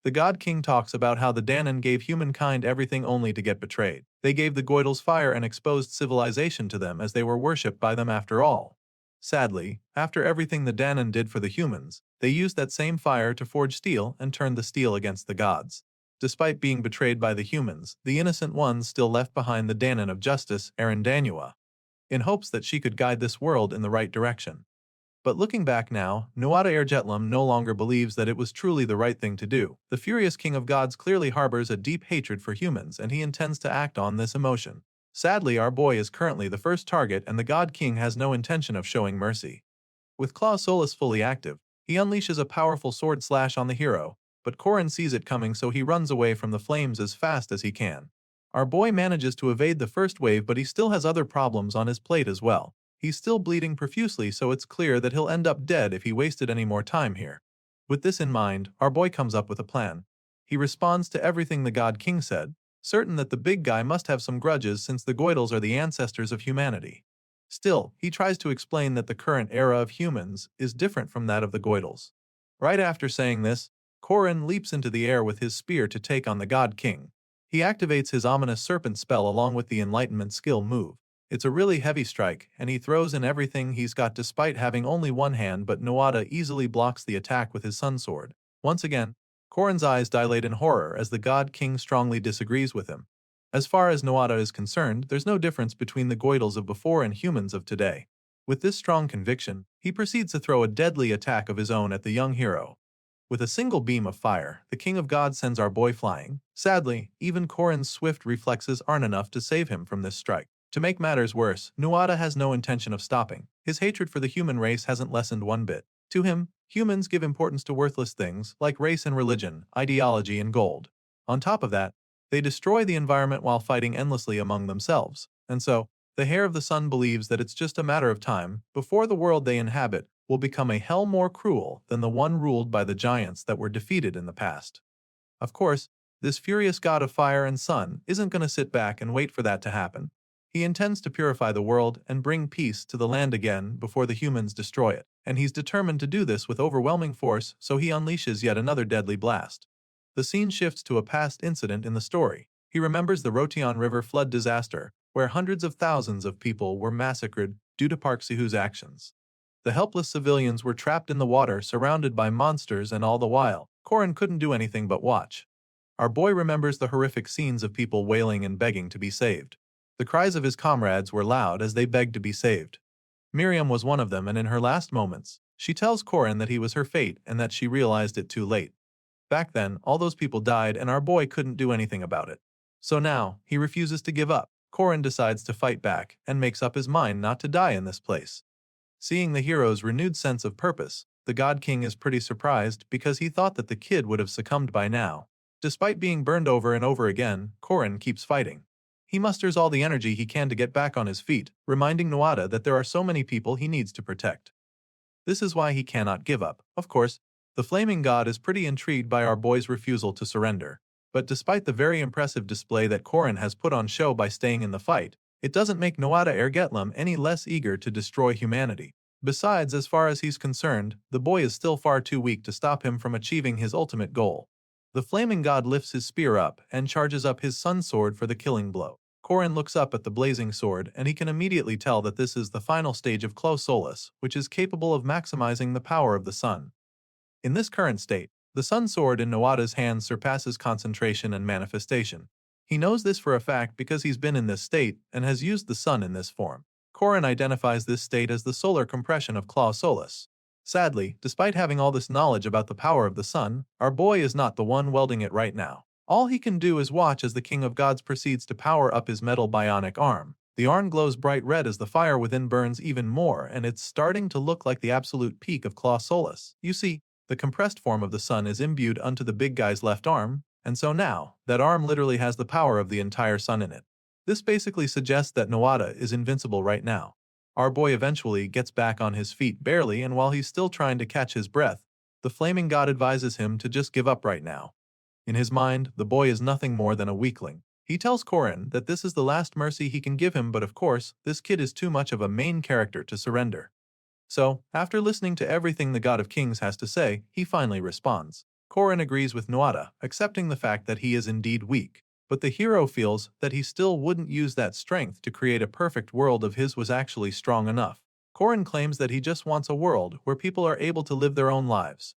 The God King talks about how the Danan gave humankind everything only to get betrayed. They gave the Goidels fire and exposed civilization to them as they were worshipped by them after all. Sadly, after everything the Danan did for the humans, they used that same fire to forge steel and turn the steel against the gods. Despite being betrayed by the humans, the innocent ones still left behind the Danan of Justice, Eren Danua, in hopes that she could guide this world in the right direction. But looking back now, Noada Ergetlam no longer believes that it was truly the right thing to do. The furious King of Gods clearly harbors a deep hatred for humans, and he intends to act on this emotion. Sadly, our boy is currently the first target, and the God King has no intention of showing mercy. With Claus Solus fully active, he unleashes a powerful sword slash on the hero, but Korin sees it coming, so he runs away from the flames as fast as he can. Our boy manages to evade the first wave, but he still has other problems on his plate as well. He's still bleeding profusely, so it's clear that he'll end up dead if he wasted any more time here. With this in mind, our boy comes up with a plan. He responds to everything the God King said, certain that the big guy must have some grudges since the Goidels are the ancestors of humanity. Still, he tries to explain that the current era of humans is different from that of the Goidels. Right after saying this, Korin leaps into the air with his spear to take on the God King. He activates his ominous serpent spell along with the enlightenment skill move. It's a really heavy strike, and he throws in everything he's got despite having only one hand, but Noada easily blocks the attack with his sun sword. Once again, Korin's eyes dilate in horror as the God King strongly disagrees with him. As far as Noada is concerned, there's no difference between the Goidals of before and humans of today. With this strong conviction, he proceeds to throw a deadly attack of his own at the young hero. With a single beam of fire, the King of God sends our boy flying. Sadly, even Korin's swift reflexes aren't enough to save him from this strike. To make matters worse, Nuada has no intention of stopping. His hatred for the human race hasn't lessened one bit. To him, humans give importance to worthless things like race and religion, ideology and gold. On top of that, they destroy the environment while fighting endlessly among themselves. And so, the Heir of the Sun believes that it's just a matter of time before the world they inhabit will become a hell more cruel than the one ruled by the giants that were defeated in the past. Of course, this furious god of fire and sun isn't going to sit back and wait for that to happen. He intends to purify the world and bring peace to the land again before the humans destroy it, and he's determined to do this with overwhelming force, so he unleashes yet another deadly blast. The scene shifts to a past incident in the story. He remembers the Rotion River flood disaster, where hundreds of thousands of people were massacred due to Park Sihu's actions. The helpless civilians were trapped in the water, surrounded by monsters, and all the while, Korin couldn't do anything but watch. Our boy remembers the horrific scenes of people wailing and begging to be saved. The cries of his comrades were loud as they begged to be saved. Miriam was one of them, and in her last moments, she tells Korin that he was her fate and that she realized it too late. Back then, all those people died and our boy couldn't do anything about it. So now, he refuses to give up. Korin decides to fight back and makes up his mind not to die in this place. Seeing the hero's renewed sense of purpose, the God King is pretty surprised because he thought that the kid would have succumbed by now. Despite being burned over and over again, Korin keeps fighting. He musters all the energy he can to get back on his feet, reminding Nuada that there are so many people he needs to protect. This is why he cannot give up. Of course, the flaming god is pretty intrigued by our boy's refusal to surrender. But despite the very impressive display that Korin has put on show by staying in the fight, it doesn't make Nuada Ergetlam any less eager to destroy humanity. Besides, as far as he's concerned, the boy is still far too weak to stop him from achieving his ultimate goal. The flaming god lifts his spear up and charges up his sun sword for the killing blow. Korin looks up at the blazing sword and he can immediately tell that this is the final stage of Claus Solus, which is capable of maximizing the power of the sun. In this current state, the sun sword in Nuada's hands surpasses concentration and manifestation. He knows this for a fact because he's been in this state and has used the sun in this form. Korin identifies this state as the solar compression of Claus Solus. Sadly, despite having all this knowledge about the power of the sun, our boy is not the one wielding it right now. All he can do is watch as the King of Gods proceeds to power up his metal bionic arm. The arm glows bright red as the fire within burns even more, and it's starting to look like the absolute peak of Claus Solus. You see, the compressed form of the sun is imbued unto the big guy's left arm, and so now, that arm literally has the power of the entire sun in it. This basically suggests that Nuada is invincible right now. Our boy eventually gets back on his feet barely, and while he's still trying to catch his breath, the flaming god advises him to just give up right now. In his mind, the boy is nothing more than a weakling. He tells Korin that this is the last mercy he can give him, but of course, this kid is too much of a main character to surrender. So, after listening to everything the God of Kings has to say, he finally responds. Korin agrees with Nuada, accepting the fact that he is indeed weak. But the hero feels that he still wouldn't use that strength to create a perfect world of his was actually strong enough. Korin claims that he just wants a world where people are able to live their own lives.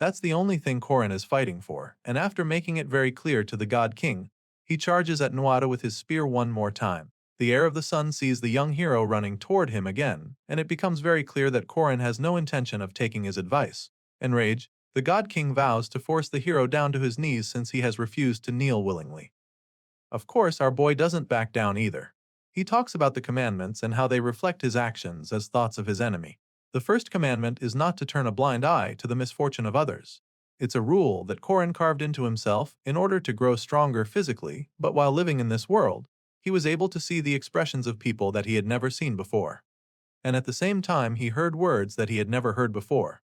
That's the only thing Korin is fighting for, and after making it very clear to the God King, he charges at Nuada with his spear one more time. The heir of the sun sees the young hero running toward him again, and it becomes very clear that Korin has no intention of taking his advice. Enraged, the God King vows to force the hero down to his knees since he has refused to kneel willingly. Of course, our boy doesn't back down either. He talks about the commandments and how they reflect his actions as thoughts of his enemy. The first commandment is not to turn a blind eye to the misfortune of others. It's a rule that Korin carved into himself in order to grow stronger physically, but while living in this world, he was able to see the expressions of people that he had never seen before. And at the same time, he heard words that he had never heard before.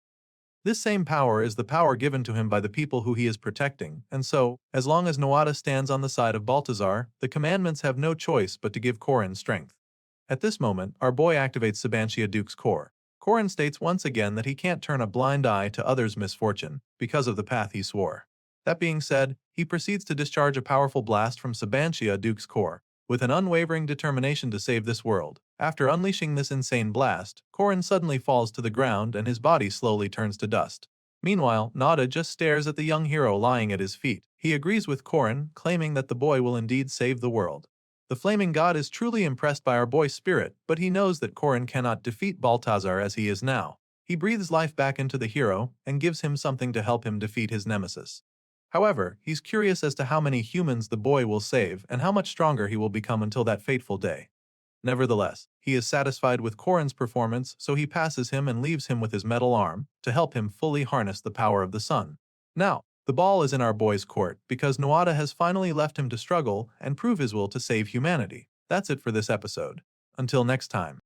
This same power is the power given to him by the people who he is protecting, and so, as long as Nuada stands on the side of Baltazar, the commandments have no choice but to give Korin strength. At this moment, our boy activates Sabantia Duke's core. Korin states once again that he can't turn a blind eye to others' misfortune because of the path he swore. That being said, he proceeds to discharge a powerful blast from Sabantia Duke's core, with an unwavering determination to save this world. After unleashing this insane blast, Korin suddenly falls to the ground and his body slowly turns to dust. Meanwhile, Nada just stares at the young hero lying at his feet. He agrees with Korin, claiming that the boy will indeed save the world. The flaming god is truly impressed by our boy's spirit, but he knows that Korin cannot defeat Baltazar as he is now. He breathes life back into the hero and gives him something to help him defeat his nemesis. However, he's curious as to how many humans the boy will save and how much stronger he will become until that fateful day. Nevertheless, he is satisfied with Korin's performance, so he passes him and leaves him with his metal arm to help him fully harness the power of the sun. Now, the ball is in our boy's court because Noada has finally left him to struggle and prove his will to save humanity. That's it for this episode. Until next time.